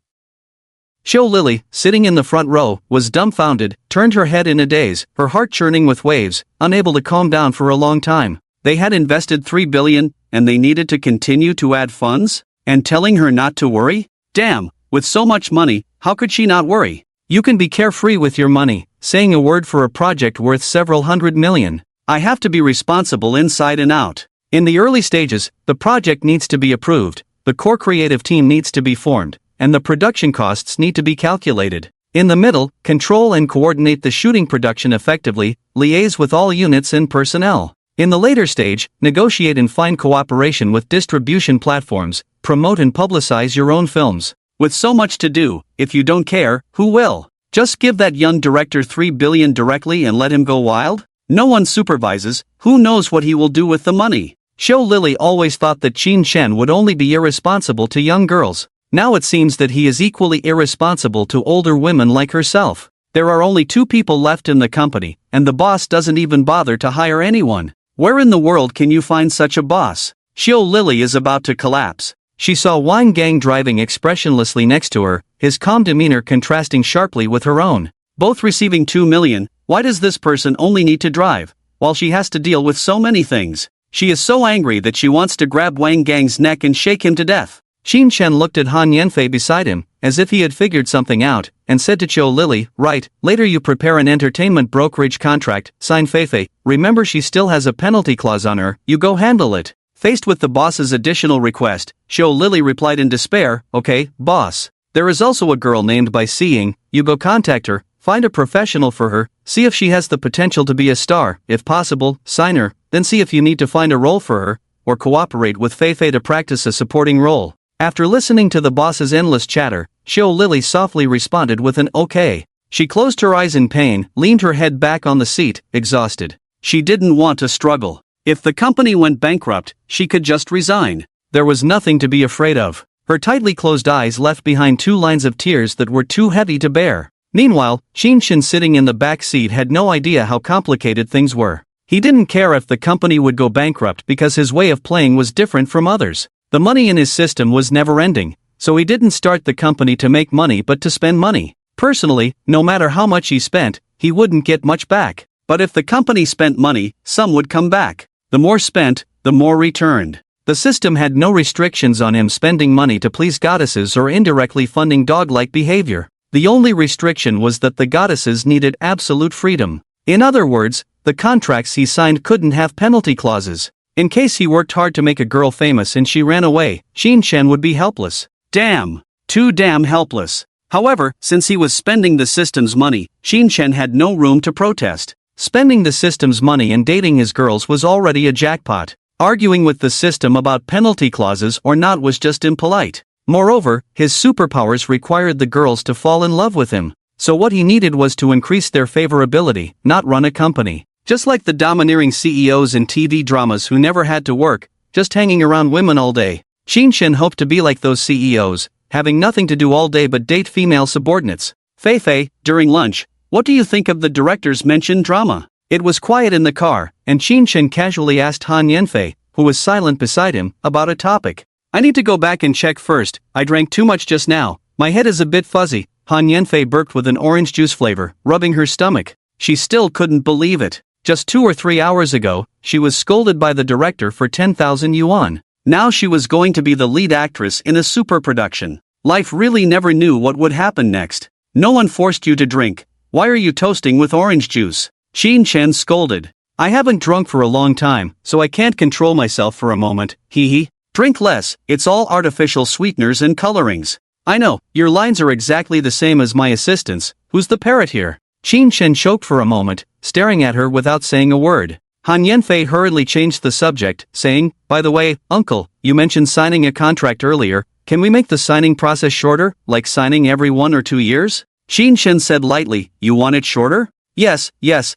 Xiao Lily, sitting in the front row, was dumbfounded, turned her head in a daze, her heart churning with waves, unable to calm down for a long time. They had invested 3 billion, and they needed to continue to add funds? And telling her not to worry? Damn, with so much money, how could she not worry? "You can be carefree with your money, saying a word for a project worth several hundred million. I have to be responsible inside and out. In the early stages, the project needs to be approved, the core creative team needs to be formed, and the production costs need to be calculated. In the middle, control and coordinate the shooting production effectively, liaise with all units and personnel. In the later stage, negotiate and find cooperation with distribution platforms, promote and publicize your own films. With so much to do, if you don't care, who will? Just give that young director $3 billion directly and let him go wild? No one supervises, who knows what he will do with the money? Xiao Lily always thought that Qin Shen would only be irresponsible to young girls. Now it seems that he is equally irresponsible to older women like herself. There are only 2 people left in the company, and the boss doesn't even bother to hire anyone. Where in the world can you find such a boss? Xiao Lily is about to collapse. She saw Wang Gang driving expressionlessly next to her, his calm demeanor contrasting sharply with her own. Both receiving 2 million, why does this person only need to drive, while she has to deal with so many things? She is so angry that she wants to grab Wang Gang's neck and shake him to death. Qin Shen looked at Han Yanfei beside him, as if he had figured something out, and said to Xiao Lily, right, later you prepare an entertainment brokerage contract, sign Feifei, remember she still has a penalty clause on her, you go handle it. Faced with the boss's additional request, Xiao Lily replied in despair, okay, boss. There is also a girl named Bai Xiying, you go contact her, find a professional for her, see if she has the potential to be a star, if possible, sign her, then see if you need to find a role for her, or cooperate with Feifei to practice a supporting role. After listening to the boss's endless chatter, Xiao Lily softly responded with an okay. She closed her eyes in pain, leaned her head back on the seat, exhausted. She didn't want to struggle. If the company went bankrupt, she could just resign. There was nothing to be afraid of. Her tightly closed eyes left behind 2 lines of tears that were too heavy to bear. Meanwhile, Qin Shen sitting in the back seat had no idea how complicated things were. He didn't care if the company would go bankrupt because his way of playing was different from others. The money in his system was never-ending, so he didn't start the company to make money but to spend money. Personally, no matter how much he spent, he wouldn't get much back. But if the company spent money, some would come back. The more spent, the more returned. The system had no restrictions on him spending money to please goddesses or indirectly funding dog-like behavior. The only restriction was that the goddesses needed absolute freedom. In other words, the contracts he signed couldn't have penalty clauses. In case he worked hard to make a girl famous and she ran away, Qin Shen would be helpless. Damn! Too damn helpless. However, since he was spending the system's money, Qin Shen had no room to protest. Spending the system's money and dating his girls was already a jackpot. Arguing with the system about penalty clauses or not was just impolite. Moreover, his superpowers required the girls to fall in love with him. So what he needed was to increase their favorability, not run a company. Just like the domineering CEOs in TV dramas who never had to work, just hanging around women all day. Qin Shen hoped to be like those CEOs, having nothing to do all day but date female subordinates. Feifei, during lunch, what do you think of the director's mentioned drama? It was quiet in the car, and Qin Shen casually asked Han Yanfei, who was silent beside him, about a topic. I need to go back and check first, I drank too much just now, my head is a bit fuzzy. Han Yanfei burped with an orange juice flavor, rubbing her stomach. She still couldn't believe it. Just 2 or 3 hours ago, she was scolded by the director for 10,000 yuan. Now she was going to be the lead actress in a super production. Life really never knew what would happen next. No one forced you to drink. Why are you toasting with orange juice? Qin Shen scolded. I haven't drunk for a long time, so I can't control myself for a moment, hee hee. Drink less, it's all artificial sweeteners and colorings. I know, your lines are exactly the same as my assistant's. Who's the parrot here? Qin Shen choked for a moment, staring at her without saying a word. Han Yanfei hurriedly changed the subject, saying, by the way, uncle, you mentioned signing a contract earlier, can we make the signing process shorter, like signing every 1 or 2 years? Qin Shen said lightly, you want it shorter? Yes,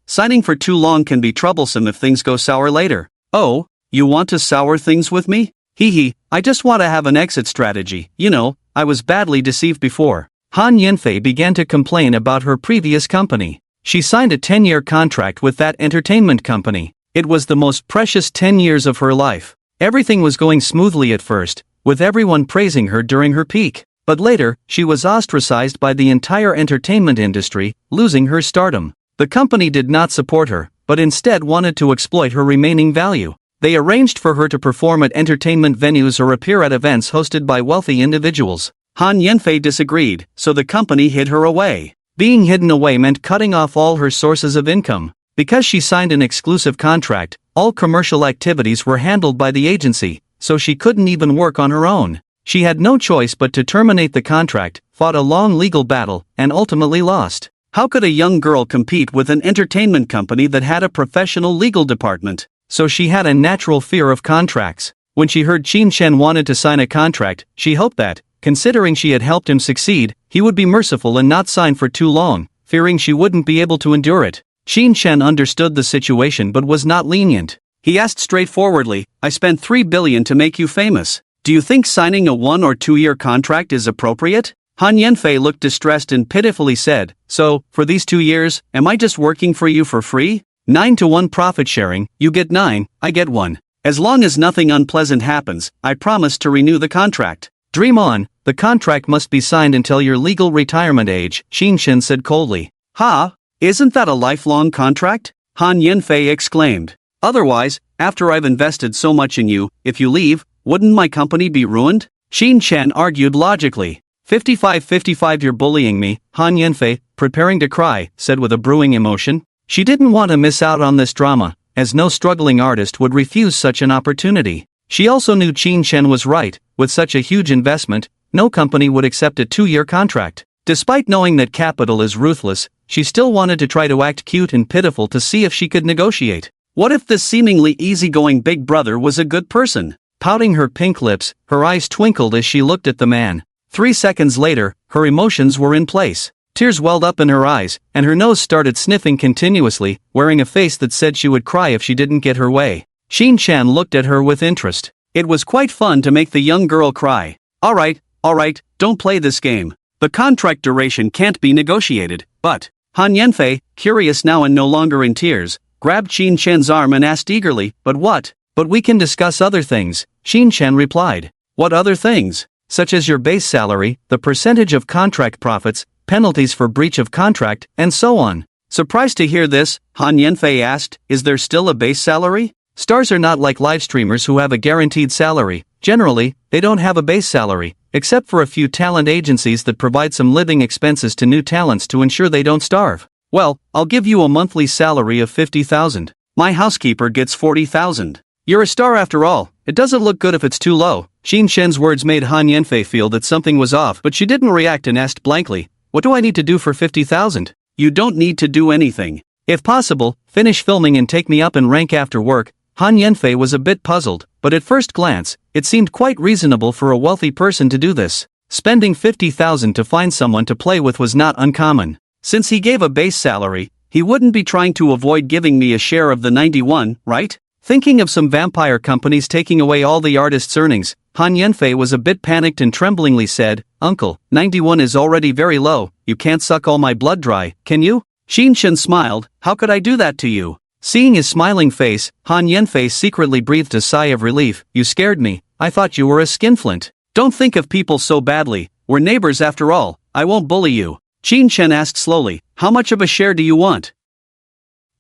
signing for too long can be troublesome if things go sour later. Oh, you want to sour things with me? Hee hee, I just want to have an exit strategy, you know, I was badly deceived before. Han Yanfei began to complain about her previous company. She signed a 10-year contract with that entertainment company. It was the most precious 10 years of her life. Everything was going smoothly at first, with everyone praising her during her peak. But later, she was ostracized by the entire entertainment industry, losing her stardom. The company did not support her, but instead wanted to exploit her remaining value. They arranged for her to perform at entertainment venues or appear at events hosted by wealthy individuals. Han Yanfei disagreed, so the company hid her away. Being hidden away meant cutting off all her sources of income. Because she signed an exclusive contract, all commercial activities were handled by the agency, so she couldn't even work on her own. She had no choice but to terminate the contract, fought a long legal battle, and ultimately lost. How could a young girl compete with an entertainment company that had a professional legal department? So she had a natural fear of contracts. When she heard Qin Shen wanted to sign a contract, she hoped that, considering she had helped him succeed, he would be merciful and not sign for too long, fearing she wouldn't be able to endure it. Qin Shen understood the situation but was not lenient. He asked straightforwardly, I spent 3 billion to make you famous. Do you think signing a 1 or 2 year contract is appropriate? Han Yanfei looked distressed and pitifully said, so, for these 2 years, am I just working for you for free? 9-to-1 profit sharing, you get 9, I get 1. As long as nothing unpleasant happens, I promise to renew the contract. Dream on, the contract must be signed until your legal retirement age, Qin Shen said coldly. Ha! Isn't that a lifelong contract? Han Yanfei exclaimed. Otherwise, after I've invested so much in you, if you leave, wouldn't my company be ruined? Qin Shen argued logically. 55-55 you're bullying me, Han Yanfei, preparing to cry, said with a brewing emotion. She didn't want to miss out on this drama, as no struggling artist would refuse such an opportunity. She also knew Qin Shen was right, with such a huge investment, no company would accept a 2-year contract. Despite knowing that capital is ruthless, she still wanted to try to act cute and pitiful to see if she could negotiate. What if this seemingly easygoing big brother was a good person? Pouting her pink lips, her eyes twinkled as she looked at the man. 3 seconds later, her emotions were in place. Tears welled up in her eyes, and her nose started sniffing continuously, wearing a face that said she would cry if she didn't get her way. Qin Shen looked at her with interest. It was quite fun to make the young girl cry. Alright, don't play this game. The contract duration can't be negotiated, but Han Yanfei, curious now and no longer in tears, grabbed Qin Shen's arm and asked eagerly, but what? But we can discuss other things, Qin Shen replied. What other things? Such as your base salary, the percentage of contract profits, penalties for breach of contract, and so on. Surprised to hear this, Han Yanfei asked, is there still a base salary? Stars are not like live streamers who have a guaranteed salary. Generally, they don't have a base salary, except for a few talent agencies that provide some living expenses to new talents to ensure they don't starve. Well, I'll give you a monthly salary of 50,000. My housekeeper gets 40,000. You're a star after all. It doesn't look good if it's too low. Qin Shen's words made Han Yanfei feel that something was off, but she didn't react and asked blankly, what do I need to do for 50,000? You don't need to do anything. If possible, finish filming and take me up in rank after work. Han Yanfei was a bit puzzled, but at first glance, it seemed quite reasonable for a wealthy person to do this. Spending 50,000 to find someone to play with was not uncommon. Since he gave a base salary, he wouldn't be trying to avoid giving me a share of the 91, right? Thinking of some vampire companies taking away all the artist's earnings, Han Yanfei was a bit panicked and tremblingly said, Uncle, 91 is already very low, you can't suck all my blood dry, can you? Qin Shen smiled, how could I do that to you? Seeing his smiling face, Han Yanfei secretly breathed a sigh of relief. You scared me, I thought you were a skinflint. Don't think of people so badly, we're neighbors after all, I won't bully you. Qin Shen asked slowly, how much of a share do you want?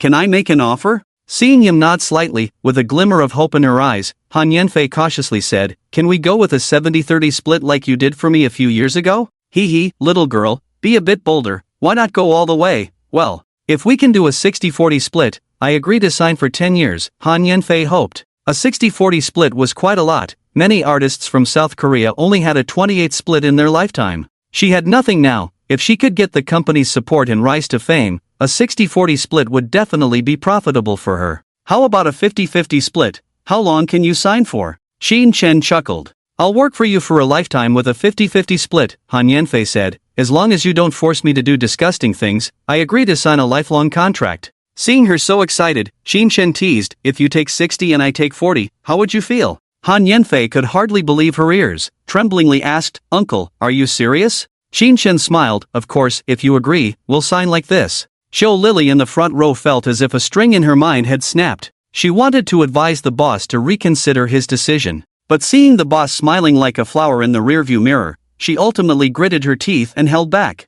Can I make an offer? Seeing him nod slightly, with a glimmer of hope in her eyes, Han Yanfei cautiously said, can we go with a 70-30 split like you did for me a few years ago? Hee, little girl, be a bit bolder, why not go all the way? Well, if we can do a 60-40 split, I agree to sign for 10 years, Han Yanfei hoped. A 60-40 split was quite a lot. Many artists from South Korea only had a 28 split in their lifetime. She had nothing now. If she could get the company's support and rise to fame, a 60-40 split would definitely be profitable for her. How about a 50-50 split? How long can you sign for? Qin Shen chuckled. I'll work for you for a lifetime with a 50-50 split, Han Yanfei said. As long as you don't force me to do disgusting things, I agree to sign a lifelong contract. Seeing her so excited, Qin Shen teased, if you take 60 and I take 40, how would you feel? Han Yanfei could hardly believe her ears, tremblingly asked, Uncle, are you serious? Qin Shen smiled, of course, if you agree, we'll sign like this. Show Lily in the front row felt as if a string in her mind had snapped. She wanted to advise the boss to reconsider his decision. But seeing the boss smiling like a flower in the rearview mirror, she ultimately gritted her teeth and held back.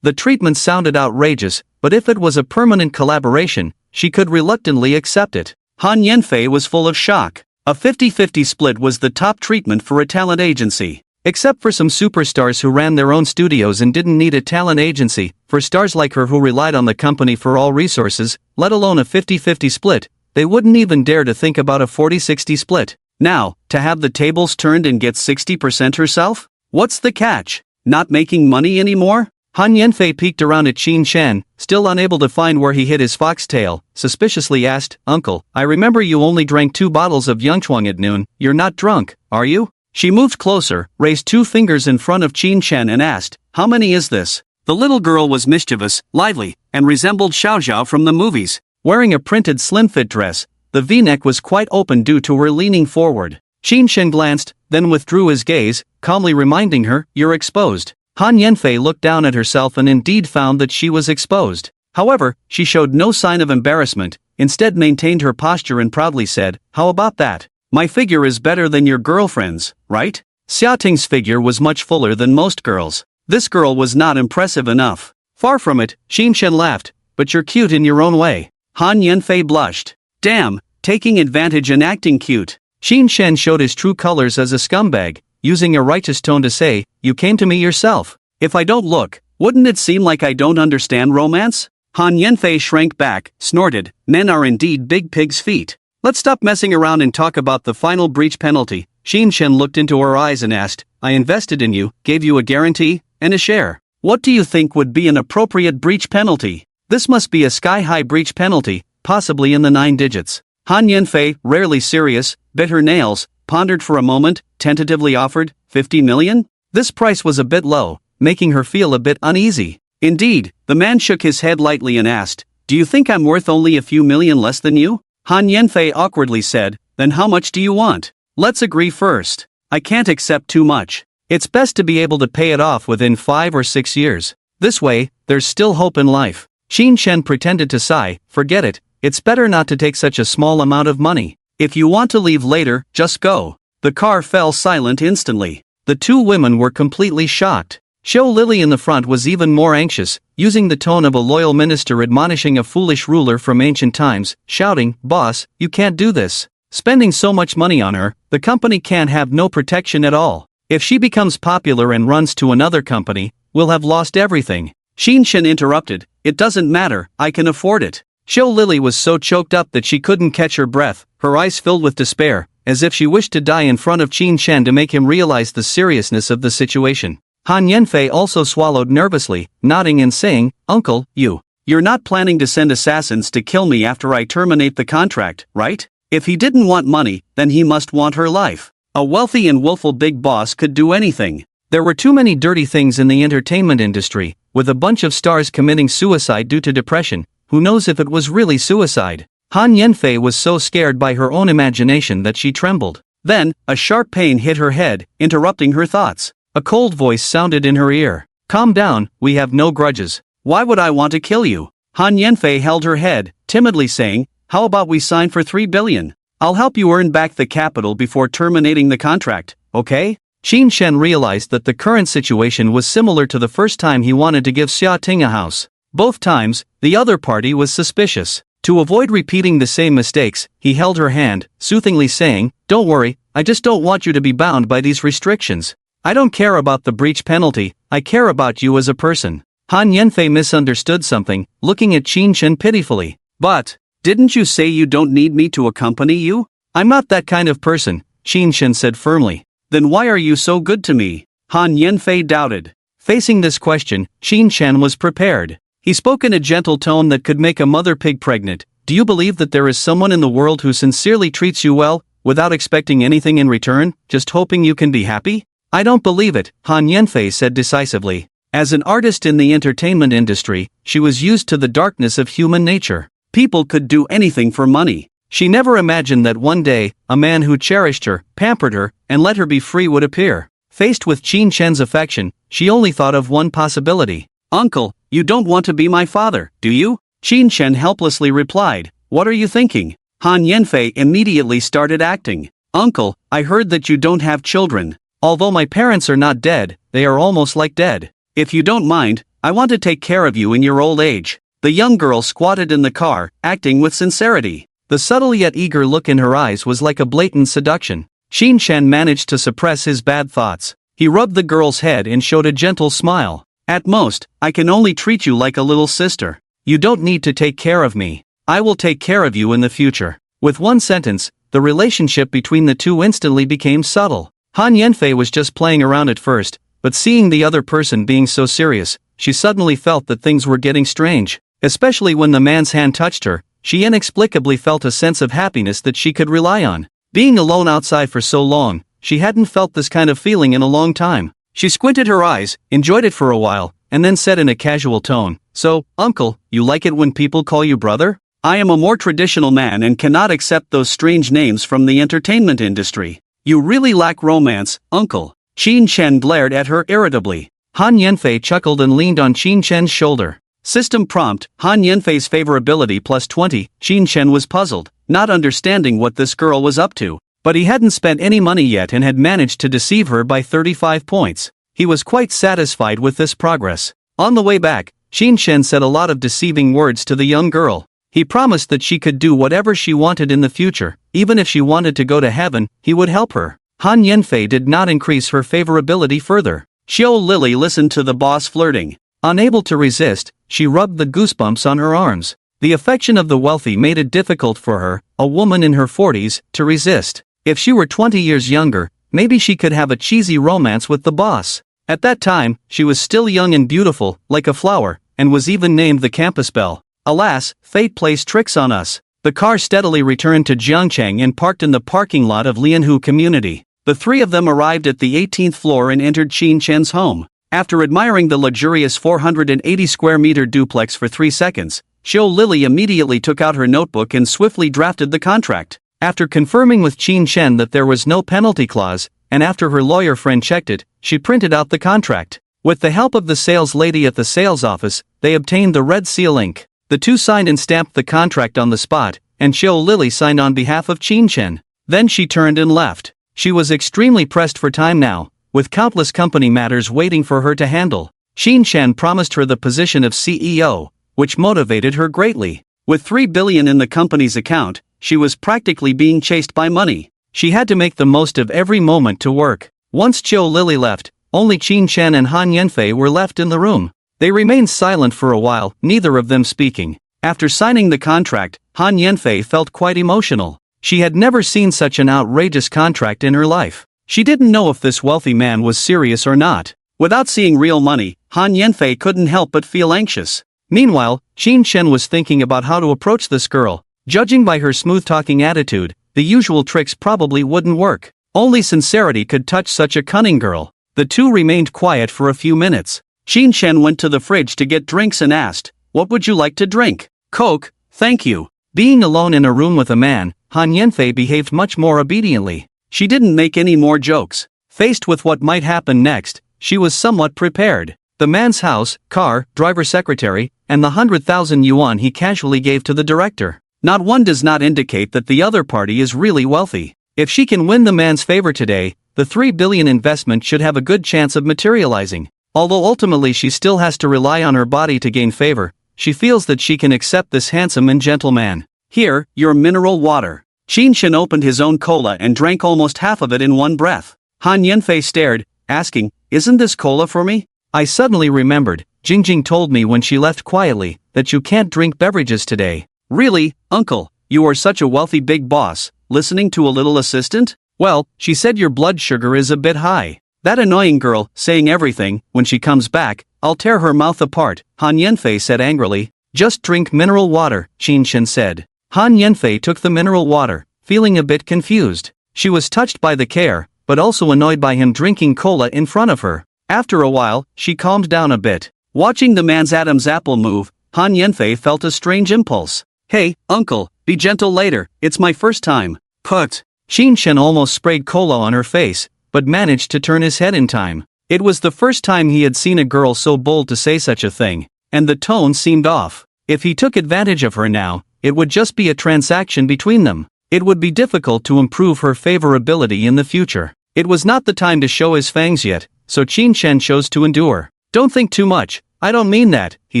The treatment sounded outrageous, but if it was a permanent collaboration, she could reluctantly accept it. Han Yanfei was full of shock. A 50-50 split was the top treatment for a talent agency. Except for some superstars who ran their own studios and didn't need a talent agency, for stars like her who relied on the company for all resources, let alone a 50-50 split, they wouldn't even dare to think about a 40-60 split. Now, to have the tables turned and get 60% herself? What's the catch? Not making money anymore? Han Yanfei peeked around at Qin Shen, still unable to find where he hid his foxtail, suspiciously asked, "Uncle, I remember you only drank 2 bottles of Yangchuang at noon, you're not drunk, are you?" She moved closer, raised 2 fingers in front of Qin Shen and asked, "How many is this?" The little girl was mischievous, lively, and resembled Xiao Xiao from the movies. Wearing a printed slim-fit dress, the V-neck was quite open due to her leaning forward. Qin Shen glanced, then withdrew his gaze, calmly reminding her, "You're exposed." Han Yanfei looked down at herself and indeed found that she was exposed. However, she showed no sign of embarrassment, instead maintained her posture and proudly said, "How about that? My figure is better than your girlfriend's, right?" Xiaoting's figure was much fuller than most girls. This girl was not impressive enough. Far from it, Qin Shen laughed, "But you're cute in your own way." Han Yanfei blushed. Damn, taking advantage and acting cute. Qin Shen showed his true colors as a scumbag, using a righteous tone to say, "You came to me yourself. If I don't look, wouldn't it seem like I don't understand romance?" Han Yanfei shrank back, snorted, "Men are indeed big pig's feet. Let's stop messing around and talk about the final breach penalty." Qin Shen looked into her eyes and asked, "I invested in you, gave you a guarantee, and a share. What do you think would be an appropriate breach penalty?" This must be a sky-high breach penalty, possibly in the 9 digits. Han Yanfei, rarely serious, bit her nails, pondered for a moment, tentatively offered, 50 million? This price was a bit low, making her feel a bit uneasy. Indeed, the man shook his head lightly and asked, "Do you think I'm worth only a few million less than you?" Han Yanfei awkwardly said, "Then how much do you want? Let's agree first. I can't accept too much. It's best to be able to pay it off within 5 or 6 years. This way, there's still hope in life." Qin Shen pretended to sigh, "Forget it, it's better not to take such a small amount of money. If you want to leave later, just go." The car fell silent instantly. The 2 women were completely shocked. Xiao Lily in the front was even more anxious, using the tone of a loyal minister admonishing a foolish ruler from ancient times, shouting, "Boss, you can't do this. Spending so much money on her, the company can't have no protection at all. If she becomes popular and runs to another company, we'll have lost everything." Qin Shen interrupted, "It doesn't matter, I can afford it." Xiao Lily was so choked up that she couldn't catch her breath, her eyes filled with despair, as if she wished to die in front of Qin Shen to make him realize the seriousness of the situation. Han Yanfei also swallowed nervously, nodding and saying, "Uncle, you're not planning to send assassins to kill me after I terminate the contract, right?" If he didn't want money, then he must want her life. A wealthy and willful big boss could do anything. There were too many dirty things in the entertainment industry, with a bunch of stars committing suicide due to depression. Who knows if it was really suicide? Han Yanfei was so scared by her own imagination that she trembled. Then, a sharp pain hit her head, interrupting her thoughts. A cold voice sounded in her ear. "Calm down, we have no grudges. Why would I want to kill you?" Han Yanfei held her head, timidly saying, "How about we sign for 3 billion? I'll help you earn back the capital before terminating the contract, okay?" Qin Shen realized that the current situation was similar to the first time he wanted to give Xia Ting a house. Both times, the other party was suspicious. To avoid repeating the same mistakes, he held her hand, soothingly saying, "Don't worry, I just don't want you to be bound by these restrictions. I don't care about the breach penalty, I care about you as a person." Han Yanfei misunderstood something, looking at Qin Shen pitifully. "But, didn't you say you don't need me to accompany you?" "I'm not that kind of person," Qin Shen said firmly. "Then why are you so good to me?" Han Yanfei doubted. Facing this question, Qin Shen was prepared. He spoke in a gentle tone that could make a mother pig pregnant. "Do you believe that there is someone in the world who sincerely treats you well, without expecting anything in return, just hoping you can be happy?" "I don't believe it," Han Yanfei said decisively. As an artist in the entertainment industry, she was used to the darkness of human nature. People could do anything for money. She never imagined that one day, a man who cherished her, pampered her, and let her be free would appear. Faced with Qin Shen's affection, she only thought of one possibility. "Uncle, you don't want to be my father, do you?" Qin Shen helplessly replied, "What are you thinking?" Han Yanfei immediately started acting. "Uncle, I heard that you don't have children. Although my parents are not dead, they are almost like dead. If you don't mind, I want to take care of you in your old age." The young girl squatted in the car, acting with sincerity. The subtle yet eager look in her eyes was like a blatant seduction. Qin Shen managed to suppress his bad thoughts. He rubbed the girl's head and showed a gentle smile. "At most, I can only treat you like a little sister. You don't need to take care of me. I will take care of you in the future." With one sentence, the relationship between the two instantly became subtle. Han Yanfei was just playing around at first, but seeing the other person being so serious, she suddenly felt that things were getting strange. Especially when the man's hand touched her, she inexplicably felt a sense of happiness that she could rely on. Being alone outside for so long, she hadn't felt this kind of feeling in a long time. She squinted her eyes, enjoyed it for a while, and then said in a casual tone, "So, uncle, you like it when people call you brother?" "I am a more traditional man and cannot accept those strange names from the entertainment industry. You really lack romance, uncle." Qin Chen glared at her irritably. Han Yanfei chuckled and leaned on Qin Chen's shoulder. System prompt, Han Yanfei's favorability plus 20. Qin Chen was puzzled, not understanding what this girl was up to. But he hadn't spent any money yet and had managed to deceive her by 35 points. He was quite satisfied with this progress. On the way back, Qin Chen said a lot of deceiving words to the young girl. He promised that she could do whatever she wanted in the future, even if she wanted to go to heaven, he would help her. Han Yanfei did not increase her favorability further. Xiao Lily listened to the boss flirting. Unable to resist, she rubbed the goosebumps on her arms. The affection of the wealthy made it difficult for her, a woman in her 40s, to resist. If she were 20 years younger, maybe she could have a cheesy romance with the boss. At that time, she was still young and beautiful, like a flower, and was even named the campus belle. Alas, fate plays tricks on us. The car steadily returned to Jiangcheng and parked in the parking lot of Lianhu Community. The three of them arrived at the 18th floor and entered Qin Chen's home. After admiring the luxurious 480 square meter duplex for 3 seconds, Xiao Lily immediately took out her notebook and swiftly drafted the contract. After confirming with Qin Chen that there was no penalty clause, and after her lawyer friend checked it, she printed out the contract. With the help of the sales lady at the sales office, they obtained the red seal ink. The two signed and stamped the contract on the spot, and Xiao Lily signed on behalf of Qin Chen. Then she turned and left. She was extremely pressed for time now, with countless company matters waiting for her to handle. Qin Chen promised her the position of CEO, which motivated her greatly. With 3 billion in the company's account, she was practically being chased by money. She had to make the most of every moment to work. Once Xiao Lily left, only Qin Chen and Han Yanfei were left in the room. They remained silent for a while, neither of them speaking. After signing the contract, Han Yanfei felt quite emotional. She had never seen such an outrageous contract in her life. She didn't know if this wealthy man was serious or not. Without seeing real money, Han Yanfei couldn't help but feel anxious. Meanwhile, Qin Chen was thinking about how to approach this girl. Judging by her smooth-talking attitude, the usual tricks probably wouldn't work. Only sincerity could touch such a cunning girl. The two remained quiet for a few minutes. Qin Chen went to the fridge to get drinks and asked, "What would you like to drink?" "Coke, thank you." Being alone in a room with a man, Han Yanfei behaved much more obediently. She didn't make any more jokes. Faced with what might happen next, she was somewhat prepared. The man's house, car, driver secretary, and the 100,000 yuan he casually gave to the director. Not one does not indicate that the other party is really wealthy. If she can win the man's favor today, the 3 billion investment should have a good chance of materializing. Although ultimately she still has to rely on her body to gain favor, she feels that she can accept this handsome and gentle man. "Here, your mineral water." Qin Chen opened his own cola and drank almost half of it in one breath. Han Yanfei stared, asking, "Isn't this cola for me?" I suddenly remembered, Jingjing told me when she left quietly, that you can't drink beverages today. "Really, uncle, you are such a wealthy big boss, listening to a little assistant?" "Well, she said your blood sugar is a bit high. That annoying girl, saying everything, when she comes back, I'll tear her mouth apart," Han Yanfei said angrily. "Just drink mineral water," Qin Chen said. Han Yanfei took the mineral water, feeling a bit confused. She was touched by the care, but also annoyed by him drinking cola in front of her. After a while, she calmed down a bit. Watching the man's Adam's apple move, Han Yanfei felt a strange impulse. "Hey, uncle, be gentle later, it's my first time." "Put." Qin Chen almost sprayed cola on her face, but managed to turn his head in time. It was the first time he had seen a girl so bold to say such a thing, and the tone seemed off. If he took advantage of her now, it would just be a transaction between them. It would be difficult to improve her favorability in the future. It was not the time to show his fangs yet, so Qin Chen chose to endure. "Don't think too much, I don't mean that," he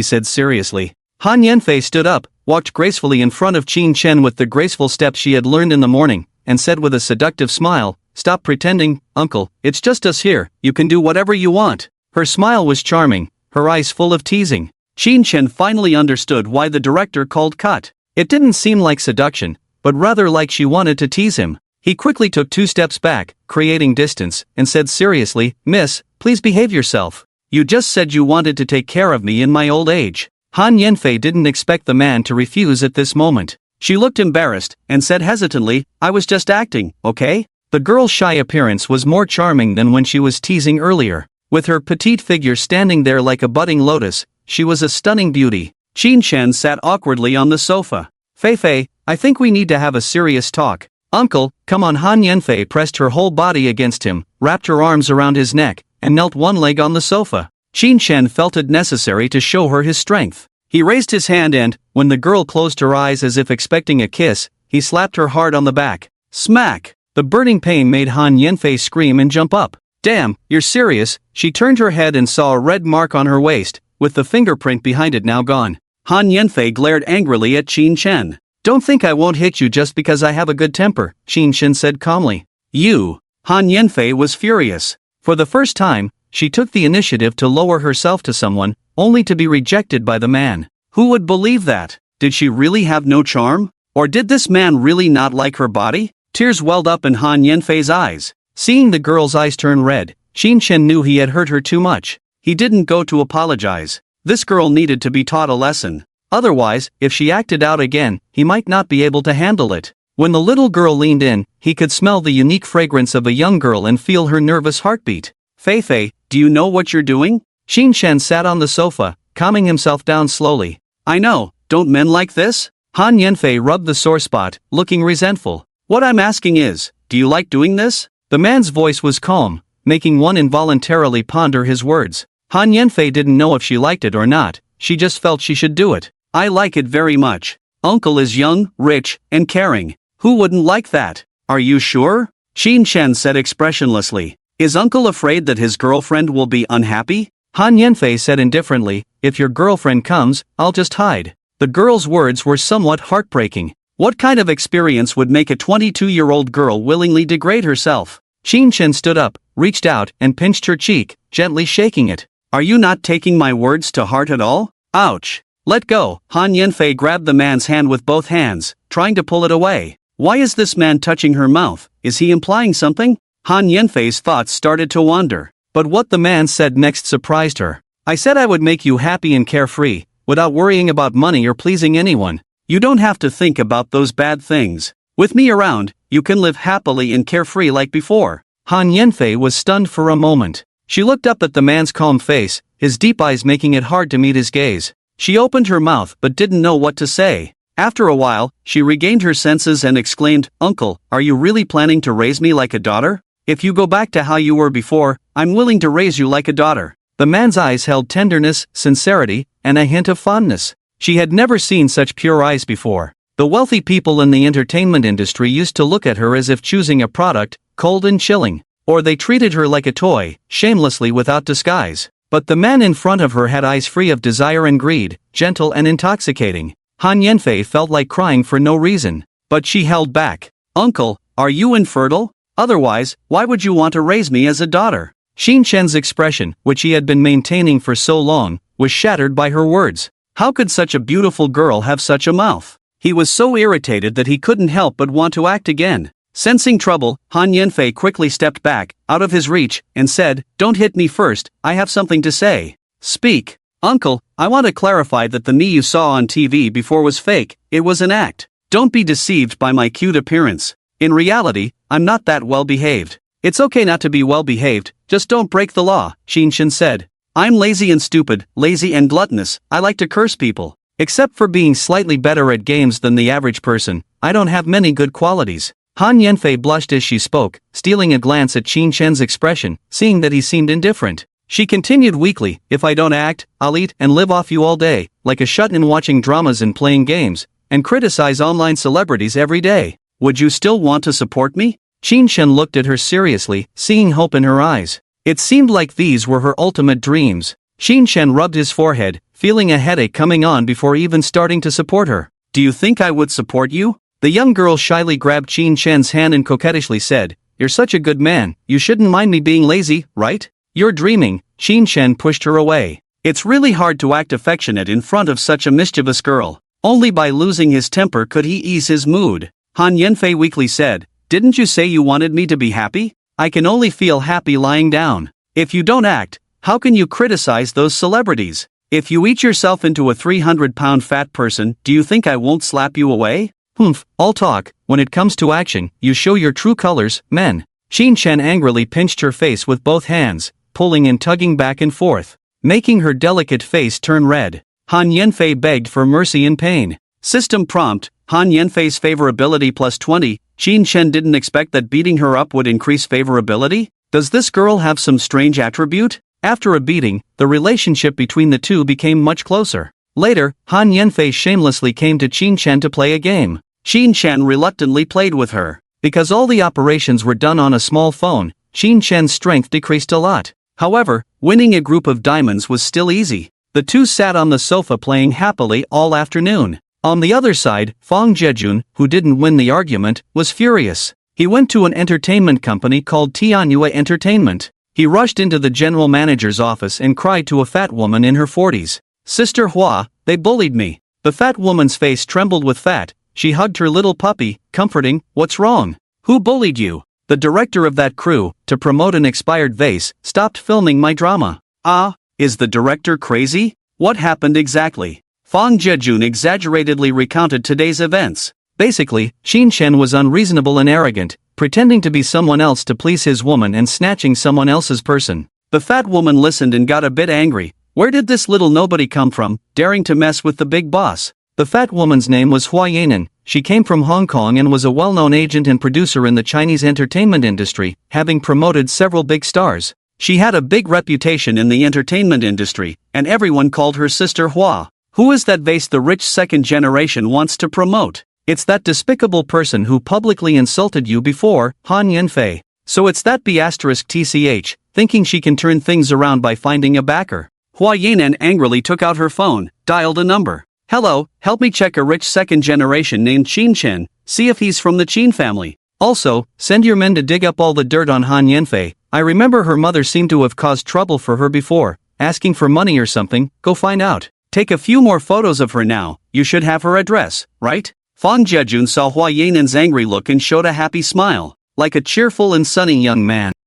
said seriously. Han Yanfei stood up, walked gracefully in front of Qin Chen with the graceful steps she had learned in the morning, and said with a seductive smile, "Stop pretending, uncle, it's just us here, you can do whatever you want." Her smile was charming, her eyes full of teasing. Qin Chen finally understood why the director called cut. It didn't seem like seduction, but rather like she wanted to tease him. He quickly took 2 steps back, creating distance, and said seriously, "Miss, please behave yourself. You just said you wanted to take care of me in my old age." Han Yanfei didn't expect the man to refuse at this moment. She looked embarrassed, and said hesitantly, "I was just acting, okay?" The girl's shy appearance was more charming than when she was teasing earlier. With her petite figure standing there like a budding lotus, she was a stunning beauty. Qin Shen sat awkwardly on the sofa. "Fei Fei, I think we need to have a serious talk." "Uncle, come on." Han Yanfei pressed her whole body against him, wrapped her arms around his neck, and knelt one leg on the sofa. Qin Shen felt it necessary to show her his strength. He raised his hand and, when the girl closed her eyes as if expecting a kiss, he slapped her hard on the back. Smack! The burning pain made Han Yanfei scream and jump up. "Damn, you're serious?" She turned her head and saw a red mark on her waist, with the fingerprint behind it now gone. Han Yanfei glared angrily at Qin Shen. "Don't think I won't hit you just because I have a good temper," Qin Shen said calmly. "You!" Han Yanfei was furious. For the first time, she took the initiative to lower herself to someone, only to be rejected by the man. Who would believe that? Did she really have no charm? Or did this man really not like her body? Tears welled up in Han Yanfei's eyes. Seeing the girl's eyes turn red, Qin Shen knew he had hurt her too much. He didn't go to apologize. This girl needed to be taught a lesson. Otherwise, if she acted out again, he might not be able to handle it. When the little girl leaned in, he could smell the unique fragrance of a young girl and feel her nervous heartbeat. "Fei Fei, do you know what you're doing?" Qin Shen sat on the sofa, calming himself down slowly. "I know, don't men like this?" Han Yanfei rubbed the sore spot, looking resentful. "What I'm asking is, do you like doing this?" The man's voice was calm, making one involuntarily ponder his words. Han Yanfei didn't know if she liked it or not, she just felt she should do it. "I like it very much. Uncle is young, rich, and caring. Who wouldn't like that?" "Are you sure?" Qin Shen said expressionlessly. "Is uncle afraid that his girlfriend will be unhappy?" Han Yanfei said indifferently, "If your girlfriend comes, I'll just hide." The girl's words were somewhat heartbreaking. What kind of experience would make a 22-year-old girl willingly degrade herself? Qin Shen stood up, reached out, and pinched her cheek, gently shaking it. "Are you not taking my words to heart at all?" "Ouch! Let go!" Han Yanfei grabbed the man's hand with both hands, trying to pull it away. Why is this man touching her mouth? Is he implying something? Han Yanfei's thoughts started to wander. But what the man said next surprised her. "I said I would make you happy and carefree, without worrying about money or pleasing anyone. You don't have to think about those bad things. With me around, you can live happily and carefree like before." Han Yanfei was stunned for a moment. She looked up at the man's calm face, his deep eyes making it hard to meet his gaze. She opened her mouth but didn't know what to say. After a while, she regained her senses and exclaimed, "Uncle, are you really planning to raise me like a daughter? If you go back to how you were before, I'm willing to raise you like a daughter." The man's eyes held tenderness, sincerity, and a hint of fondness. She had never seen such pure eyes before. The wealthy people in the entertainment industry used to look at her as if choosing a product, cold and chilling. Or they treated her like a toy, shamelessly without disguise. But the man in front of her had eyes free of desire and greed, gentle and intoxicating. Han Yanfei felt like crying for no reason. But she held back. "Uncle, are you infertile? Otherwise, why would you want to raise me as a daughter?" Qin Shen's expression, which he had been maintaining for so long, was shattered by her words. How could such a beautiful girl have such a mouth? He was so irritated that he couldn't help but want to act again. Sensing trouble, Han Yanfei quickly stepped back, out of his reach, and said, "Don't hit me first, I have something to say." "Speak." "Uncle, I want to clarify that the me you saw on TV before was fake, it was an act. Don't be deceived by my cute appearance. In reality, I'm not that well behaved." "It's okay not to be well behaved, just don't break the law," Qin Shen said. "I'm lazy and stupid, lazy and gluttonous, I like to curse people. Except for being slightly better at games than the average person, I don't have many good qualities." Han Yanfei blushed as she spoke, stealing a glance at Qin Shen's expression, seeing that he seemed indifferent. She continued weakly, "If I don't act, I'll eat and live off you all day, like a shut-in watching dramas and playing games, and criticize online celebrities every day. Would you still want to support me?" Qin Shen looked at her seriously, seeing hope in her eyes. It seemed like these were her ultimate dreams. Qin Shen rubbed his forehead, feeling a headache coming on before even starting to support her. "Do you think I would support you?" The young girl shyly grabbed Qin Shen's hand and coquettishly said, "You're such a good man, you shouldn't mind me being lazy, right?" "You're dreaming." Qin Shen pushed her away. It's really hard to act affectionate in front of such a mischievous girl. Only by losing his temper could he ease his mood. Han Yanfei weakly said, "Didn't you say you wanted me to be happy? I can only feel happy lying down. If you don't act, how can you criticize those celebrities? If you eat yourself into a 300-pound fat person, do you think I won't slap you away?" Humph, all talk, when it comes to action, you show your true colors, men. Xin Chen angrily pinched her face with both hands, pulling and tugging back and forth, making her delicate face turn red. Han Yanfei begged for mercy in pain. System prompt, Han Yanfei's favorability plus 20, Xin Chen didn't expect that beating her up would increase favorability? Does this girl have some strange attribute? After a beating, the relationship between the two became much closer. Later, Han Yanfei shamelessly came to Xin Chen to play a game. Xin Chen reluctantly played with her. Because all the operations were done on a small phone, Xin Chen's strength decreased a lot. However, winning a group of diamonds was still easy. The two sat on the sofa playing happily all afternoon. On the other side, Fang Jejun, who didn't win the argument, was furious. He went to an entertainment company called Tianyue Entertainment. He rushed into the general manager's office and cried to a fat woman in her 40s. "Sister Hua, they bullied me." The fat woman's face trembled with fat. She hugged her little puppy, comforting, "What's wrong? Who bullied you?" The director of that crew, to promote an expired vase, stopped filming my drama. Ah, is the director crazy? What happened exactly? Fang Jejun exaggeratedly recounted today's events. Basically, Xin Chen was unreasonable and arrogant, pretending to be someone else to please his woman and snatching someone else's person. The fat woman listened and got a bit angry. Where did this little nobody come from, daring to mess with the big boss? The fat woman's name was Hua Yanan. She came from Hong Kong and was a well-known agent and producer in the Chinese entertainment industry, having promoted several big stars. She had a big reputation in the entertainment industry, and everyone called her Sister Hua. Who is that vase the rich second generation wants to promote? It's that despicable person who publicly insulted you before, Han Yanfei. So it's that B*TCH, thinking she can turn things around by finding a backer. Hua Yanan angrily took out her phone, dialed a number. "Hello, help me check a rich second generation named Qin Chen, see if he's from the Qin family. Also, send your men to dig up all the dirt on Han Yanfei. I remember her mother seemed to have caused trouble for her before, asking for money or something, go find out. Take a few more photos of her now, you should have her address, right?" Fang Jejun saw Hua Yanan's angry look and showed a happy smile, like a cheerful and sunny young man.